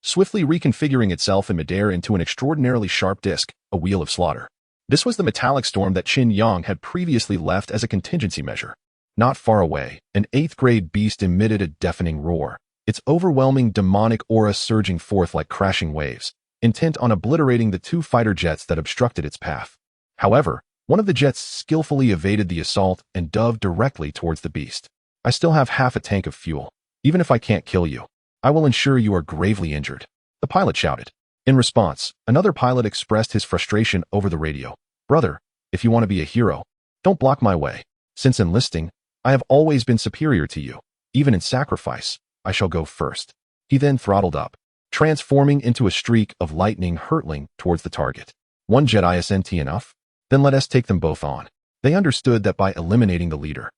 swiftly reconfiguring itself in midair into an extraordinarily sharp disc, a wheel of slaughter. This was the metallic storm that Chen Yang had previously left as a contingency measure. Not far away, an 8th-grade beast emitted a deafening roar, its overwhelming demonic aura surging forth like crashing waves, intent on obliterating the 2 fighter jets that obstructed its path. However, one of the jets skillfully evaded the assault and dove directly towards the beast. "I still have half a tank of fuel. Even if I can't kill you, I will ensure you are gravely injured," the pilot shouted. In response, another pilot expressed his frustration over the radio. "Brother, if you want to be a hero, don't block my way. Since enlisting, I have always been superior to you. Even in sacrifice, I shall go first." He then throttled up, transforming into a streak of lightning hurtling towards the target. "One jet isn't enough? Then let us take them both on." They understood that by eliminating the leader,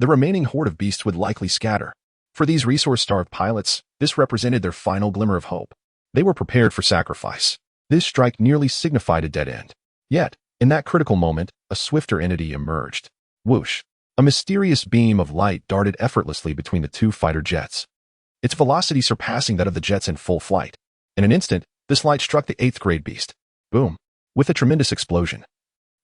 the remaining horde of beasts would likely scatter. For these resource-starved pilots, this represented their final glimmer of hope. They were prepared for sacrifice. This strike nearly signified a dead end. Yet, in that critical moment, a swifter entity emerged. Whoosh! A mysterious beam of light darted effortlessly between the two fighter jets, its velocity surpassing that of the jets in full flight. In an instant, this light struck the 8th grade beast. Boom! With a tremendous explosion.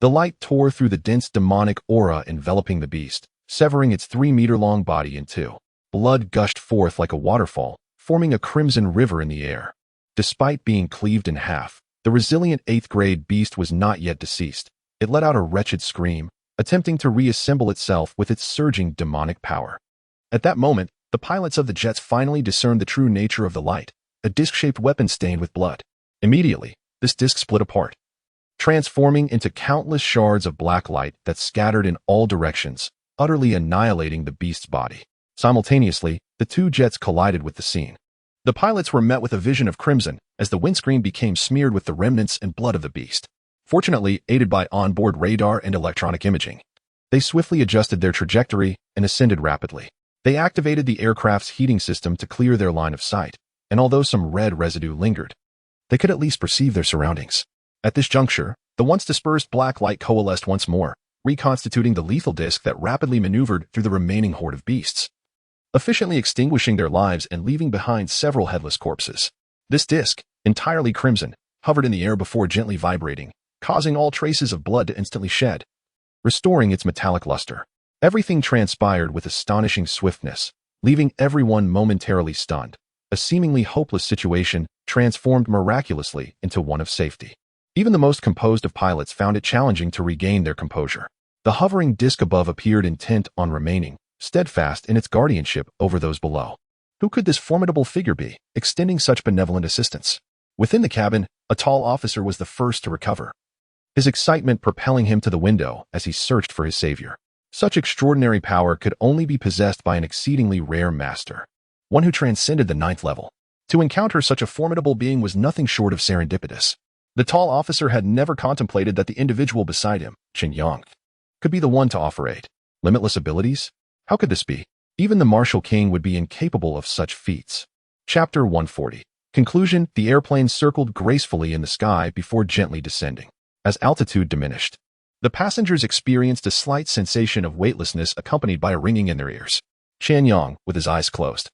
The light tore through the dense demonic aura enveloping the beast, severing its 3-meter-long body in two. Blood gushed forth like a waterfall, forming a crimson river in the air. Despite being cleaved in half, the resilient 8th grade beast was not yet deceased. It let out a wretched scream, attempting to reassemble itself with its surging demonic power. At that moment, the pilots of the jets finally discerned the true nature of the light, a disc-shaped weapon stained with blood. Immediately, this disc split apart, transforming into countless shards of black light that scattered in all directions, utterly annihilating the beast's body. Simultaneously, the two jets collided with the scene. The pilots were met with a vision of crimson as the windscreen became smeared with the remnants and blood of the beast. Fortunately, aided by onboard radar and electronic imaging, they swiftly adjusted their trajectory and ascended rapidly. They activated the aircraft's heating system to clear their line of sight, and although some red residue lingered, they could at least perceive their surroundings. At this juncture, the once dispersed black light coalesced once more, reconstituting the lethal disc that rapidly maneuvered through the remaining horde of beasts, efficiently extinguishing their lives and leaving behind several headless corpses. This disc, entirely crimson, hovered in the air before gently vibrating, causing all traces of blood to instantly shed, restoring its metallic luster. Everything transpired with astonishing swiftness, leaving everyone momentarily stunned. A seemingly hopeless situation transformed miraculously into one of safety. Even the most composed of pilots found it challenging to regain their composure. The hovering disc above appeared intent on remaining steadfast in its guardianship over those below. Who could this formidable figure be, extending such benevolent assistance? Within the cabin, a tall officer was the first to recover, his excitement propelling him to the window as he searched for his savior. Such extraordinary power could only be possessed by an exceedingly rare master, one who transcended the 9th level. To encounter such a formidable being was nothing short of serendipitous. The tall officer had never contemplated that the individual beside him, Chen Yang, could be the one to offer aid. Limitless abilities? How could this be? Even the martial king would be incapable of such feats. Chapter 140. Conclusion. The airplane circled gracefully in the sky before gently descending. As altitude diminished, the passengers experienced a slight sensation of weightlessness accompanied by a ringing in their ears. Chen Yang, with his eyes closed,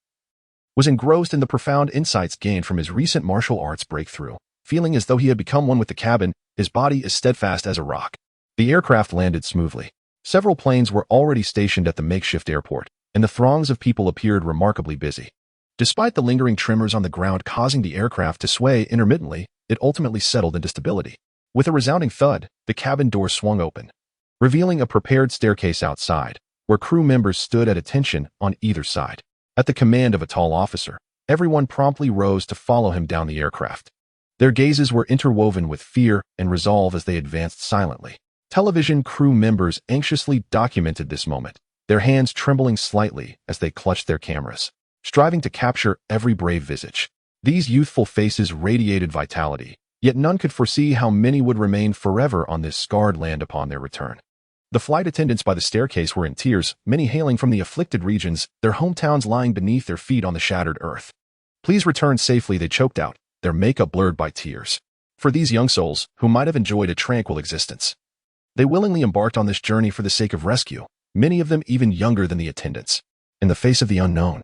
was engrossed in the profound insights gained from his recent martial arts breakthrough. Feeling as though he had become one with the cabin, his body as steadfast as a rock. The aircraft landed smoothly. Several planes were already stationed at the makeshift airport, and the throngs of people appeared remarkably busy. Despite the lingering tremors on the ground causing the aircraft to sway intermittently, it ultimately settled into stability. With a resounding thud, the cabin door swung open, revealing a prepared staircase outside, where crew members stood at attention on either side. At the command of a tall officer, everyone promptly rose to follow him down the aircraft. Their gazes were interwoven with fear and resolve as they advanced silently. Television crew members anxiously documented this moment, their hands trembling slightly as they clutched their cameras, striving to capture every brave visage. These youthful faces radiated vitality, yet none could foresee how many would remain forever on this scarred land upon their return. The flight attendants by the staircase were in tears, many hailing from the afflicted regions, their hometowns lying beneath their feet on the shattered earth. Please return safely, they choked out, their makeup blurred by tears. For these young souls, who might have enjoyed a tranquil existence, they willingly embarked on this journey for the sake of rescue, many of them even younger than the attendants. In the face of the unknown,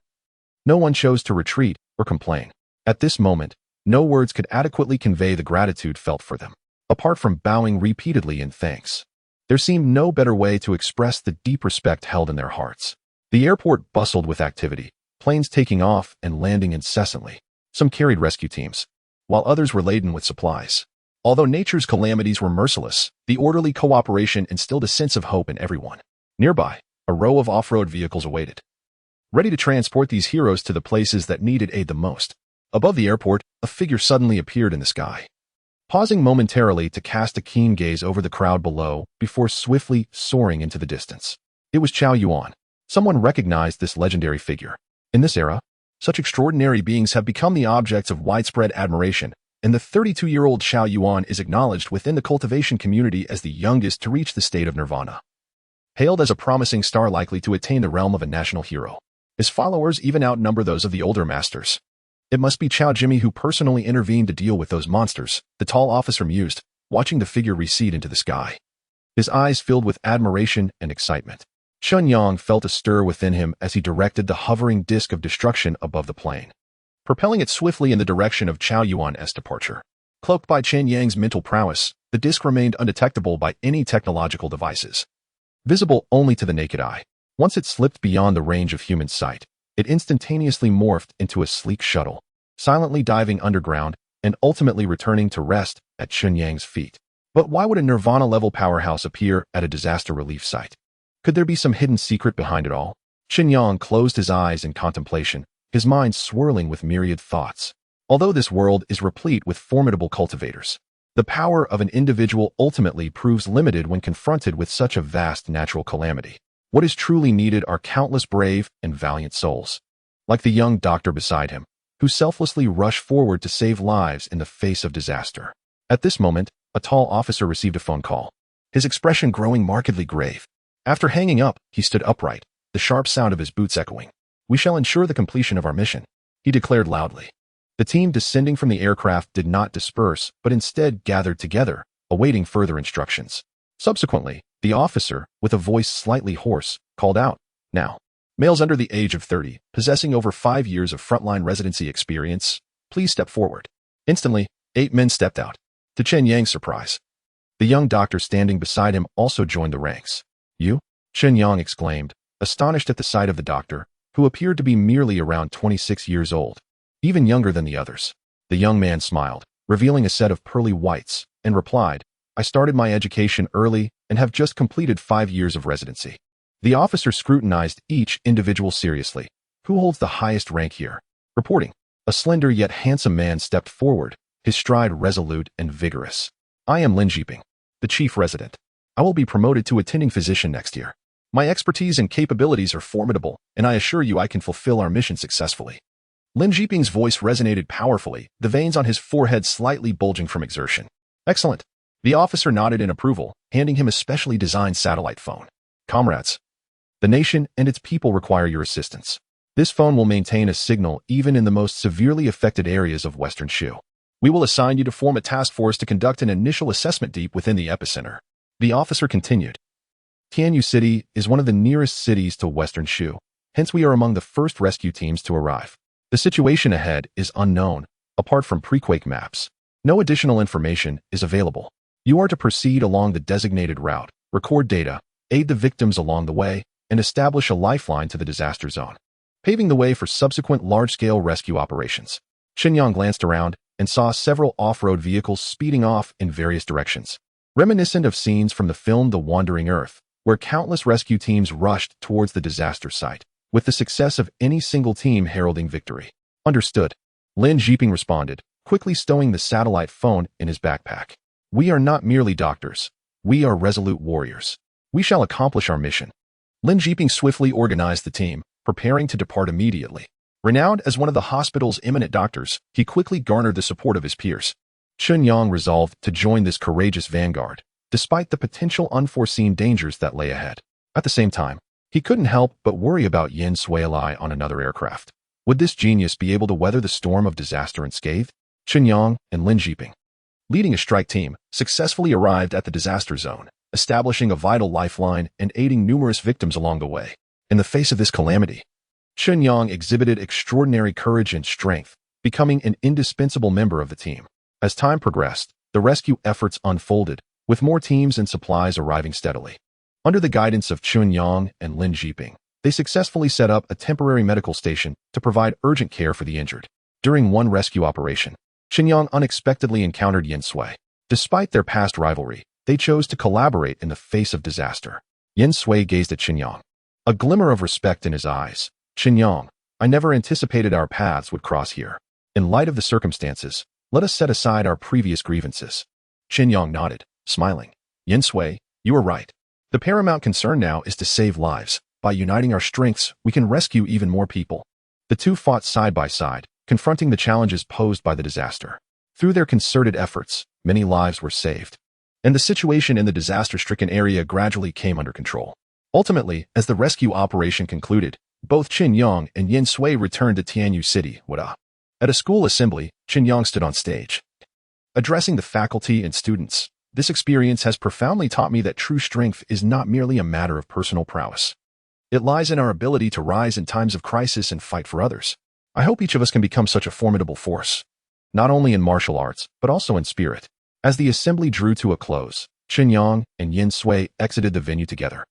no one chose to retreat or complain. At this moment, no words could adequately convey the gratitude felt for them. Apart from bowing repeatedly in thanks, there seemed no better way to express the deep respect held in their hearts. The airport bustled with activity, planes taking off and landing incessantly. Some carried rescue teams, while others were laden with supplies. Although nature's calamities were merciless, the orderly cooperation instilled a sense of hope in everyone. Nearby, a row of off-road vehicles awaited, ready to transport these heroes to the places that needed aid the most. Above the airport, a figure suddenly appeared in the sky, pausing momentarily to cast a keen gaze over the crowd below before swiftly soaring into the distance. It was Chen Yang. Someone recognized this legendary figure. In this era, such extraordinary beings have become the objects of widespread admiration, and the 32-year-old Chen Yang is acknowledged within the cultivation community as the youngest to reach the state of nirvana. Hailed as a promising star likely to attain the realm of a national hero, his followers even outnumber those of the older masters. It must be Chow Jimmy who personally intervened to deal with those monsters, the tall officer mused, watching the figure recede into the sky. His eyes filled with admiration and excitement. Chen Yang felt a stir within him as he directed the hovering disk of destruction above the plane, propelling it swiftly in the direction of Chow Yuan's departure. Cloaked by Chen Yang's mental prowess, the disk remained undetectable by any technological devices, visible only to the naked eye. Once it slipped beyond the range of human sight, it instantaneously morphed into a sleek shuttle, silently diving underground and ultimately returning to rest at Chen Yang's feet. But why would a Nirvana-level powerhouse appear at a disaster relief site? Could there be some hidden secret behind it all? Chen Yang closed his eyes in contemplation, his mind swirling with myriad thoughts. Although this world is replete with formidable cultivators, the power of an individual ultimately proves limited when confronted with such a vast natural calamity. What is truly needed are countless brave and valiant souls, like the young doctor beside him, who selflessly rush forward to save lives in the face of disaster. At this moment, a tall officer received a phone call, his expression growing markedly grave. After hanging up, he stood upright, the sharp sound of his boots echoing. "We shall ensure the completion of our mission," he declared loudly. The team descending from the aircraft did not disperse, but instead gathered together, awaiting further instructions. Subsequently, the officer, with a voice slightly hoarse, called out, "Now, males under the age of 30, possessing over 5 years of frontline residency experience, please step forward." Instantly, 8 men stepped out. To Chen Yang's surprise, the young doctor standing beside him also joined the ranks. "You?" Chen Yang exclaimed, astonished at the sight of the doctor, who appeared to be merely around 26 years old, even younger than the others. The young man smiled, revealing a set of pearly whites, and replied, "I started my education early and have just completed 5 years of residency." The officer scrutinized each individual seriously. "Who holds the highest rank here?" Reporting, a slender yet handsome man stepped forward, his stride resolute and vigorous. "I am Lin Jiping, the chief resident. I will be promoted to attending physician next year. My expertise and capabilities are formidable, and I assure you I can fulfill our mission successfully." Lin Jiping's voice resonated powerfully, the veins on his forehead slightly bulging from exertion. "Excellent." The officer nodded in approval, handing him a specially designed satellite phone. "Comrades, the nation and its people require your assistance. This phone will maintain a signal even in the most severely affected areas of Western Shu. We will assign you to form a task force to conduct an initial assessment deep within the epicenter." The officer continued, "Tianyu City is one of the nearest cities to Western Shu, hence we are among the first rescue teams to arrive. The situation ahead is unknown, apart from pre-quake maps. No additional information is available. You are to proceed along the designated route, record data, aid the victims along the way, and establish a lifeline to the disaster zone, paving the way for subsequent large-scale rescue operations." Chen Yang glanced around and saw several off-road vehicles speeding off in various directions, reminiscent of scenes from the film The Wandering Earth, where countless rescue teams rushed towards the disaster site, with the success of any single team heralding victory. "Understood," Lin Jiping responded, quickly stowing the satellite phone in his backpack. "We are not merely doctors. We are resolute warriors. We shall accomplish our mission." Lin Jiping swiftly organized the team, preparing to depart immediately. Renowned as one of the hospital's eminent doctors, he quickly garnered the support of his peers. Chen Yang resolved to join this courageous vanguard, despite the potential unforeseen dangers that lay ahead. At the same time, he couldn't help but worry about Yin Suilai on another aircraft. Would this genius be able to weather the storm of disaster unscathed? Chen Yang and Lin Jiping, leading a strike team, successfully arrived at the disaster zone, establishing a vital lifeline and aiding numerous victims along the way. In the face of this calamity, Chen Yang exhibited extraordinary courage and strength, becoming an indispensable member of the team. As time progressed, the rescue efforts unfolded, with more teams and supplies arriving steadily. Under the guidance of Chen Yang and Lin Jiping, they successfully set up a temporary medical station to provide urgent care for the injured. During one rescue operation, Chen Yang unexpectedly encountered Yin Sui. Despite their past rivalry, they chose to collaborate in the face of disaster. Yin Sui gazed at Chen Yang, a glimmer of respect in his eyes. "Chen Yang, I never anticipated our paths would cross here. In light of the circumstances, let us set aside our previous grievances." Chen Yang nodded, smiling. "Yin Sui, you are right. The paramount concern now is to save lives. By uniting our strengths, we can rescue even more people." The two fought side by side, confronting the challenges posed by the disaster. Through their concerted efforts, many lives were saved, and the situation in the disaster-stricken area gradually came under control. Ultimately, as the rescue operation concluded, both Chen Yang and Yin Sui returned to Tianyu City. At a school assembly, Chen Yang stood on stage, addressing the faculty and students. This experience has profoundly taught me that true strength is not merely a matter of personal prowess. It lies in our ability to rise in times of crisis and fight for others. I hope each of us can become such a formidable force, not only in martial arts, but also in spirit. As the assembly drew to a close, Chen Yang and Yin Sui exited the venue together,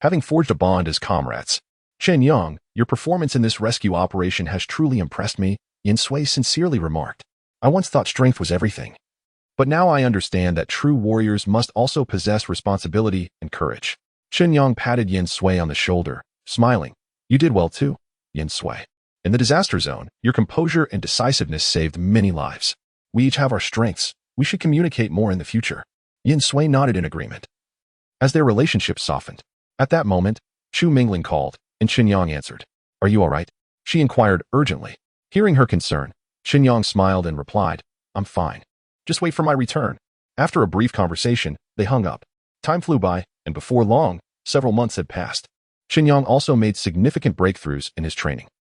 having forged a bond as comrades. Chen Yang, your performance in this rescue operation has truly impressed me, Yin Sui sincerely remarked. I once thought strength was everything, but now I understand that true warriors must also possess responsibility and courage. Chen Yang patted Yin Sui on the shoulder, smiling. You did well too, Yin Sui. In the disaster zone, your composure and decisiveness saved many lives. We each have our strengths. We should communicate more in the future. Yin Sui nodded in agreement. As their relationship softened, at that moment, Chu Mingling called, and Chen Yang answered. Are you all right? She inquired urgently. Hearing her concern, Chen Yang smiled and replied, I'm fine. Just wait for my return. After a brief conversation, they hung up. Time flew by, and before long, several months had passed. Chen Yang also made significant breakthroughs in his training.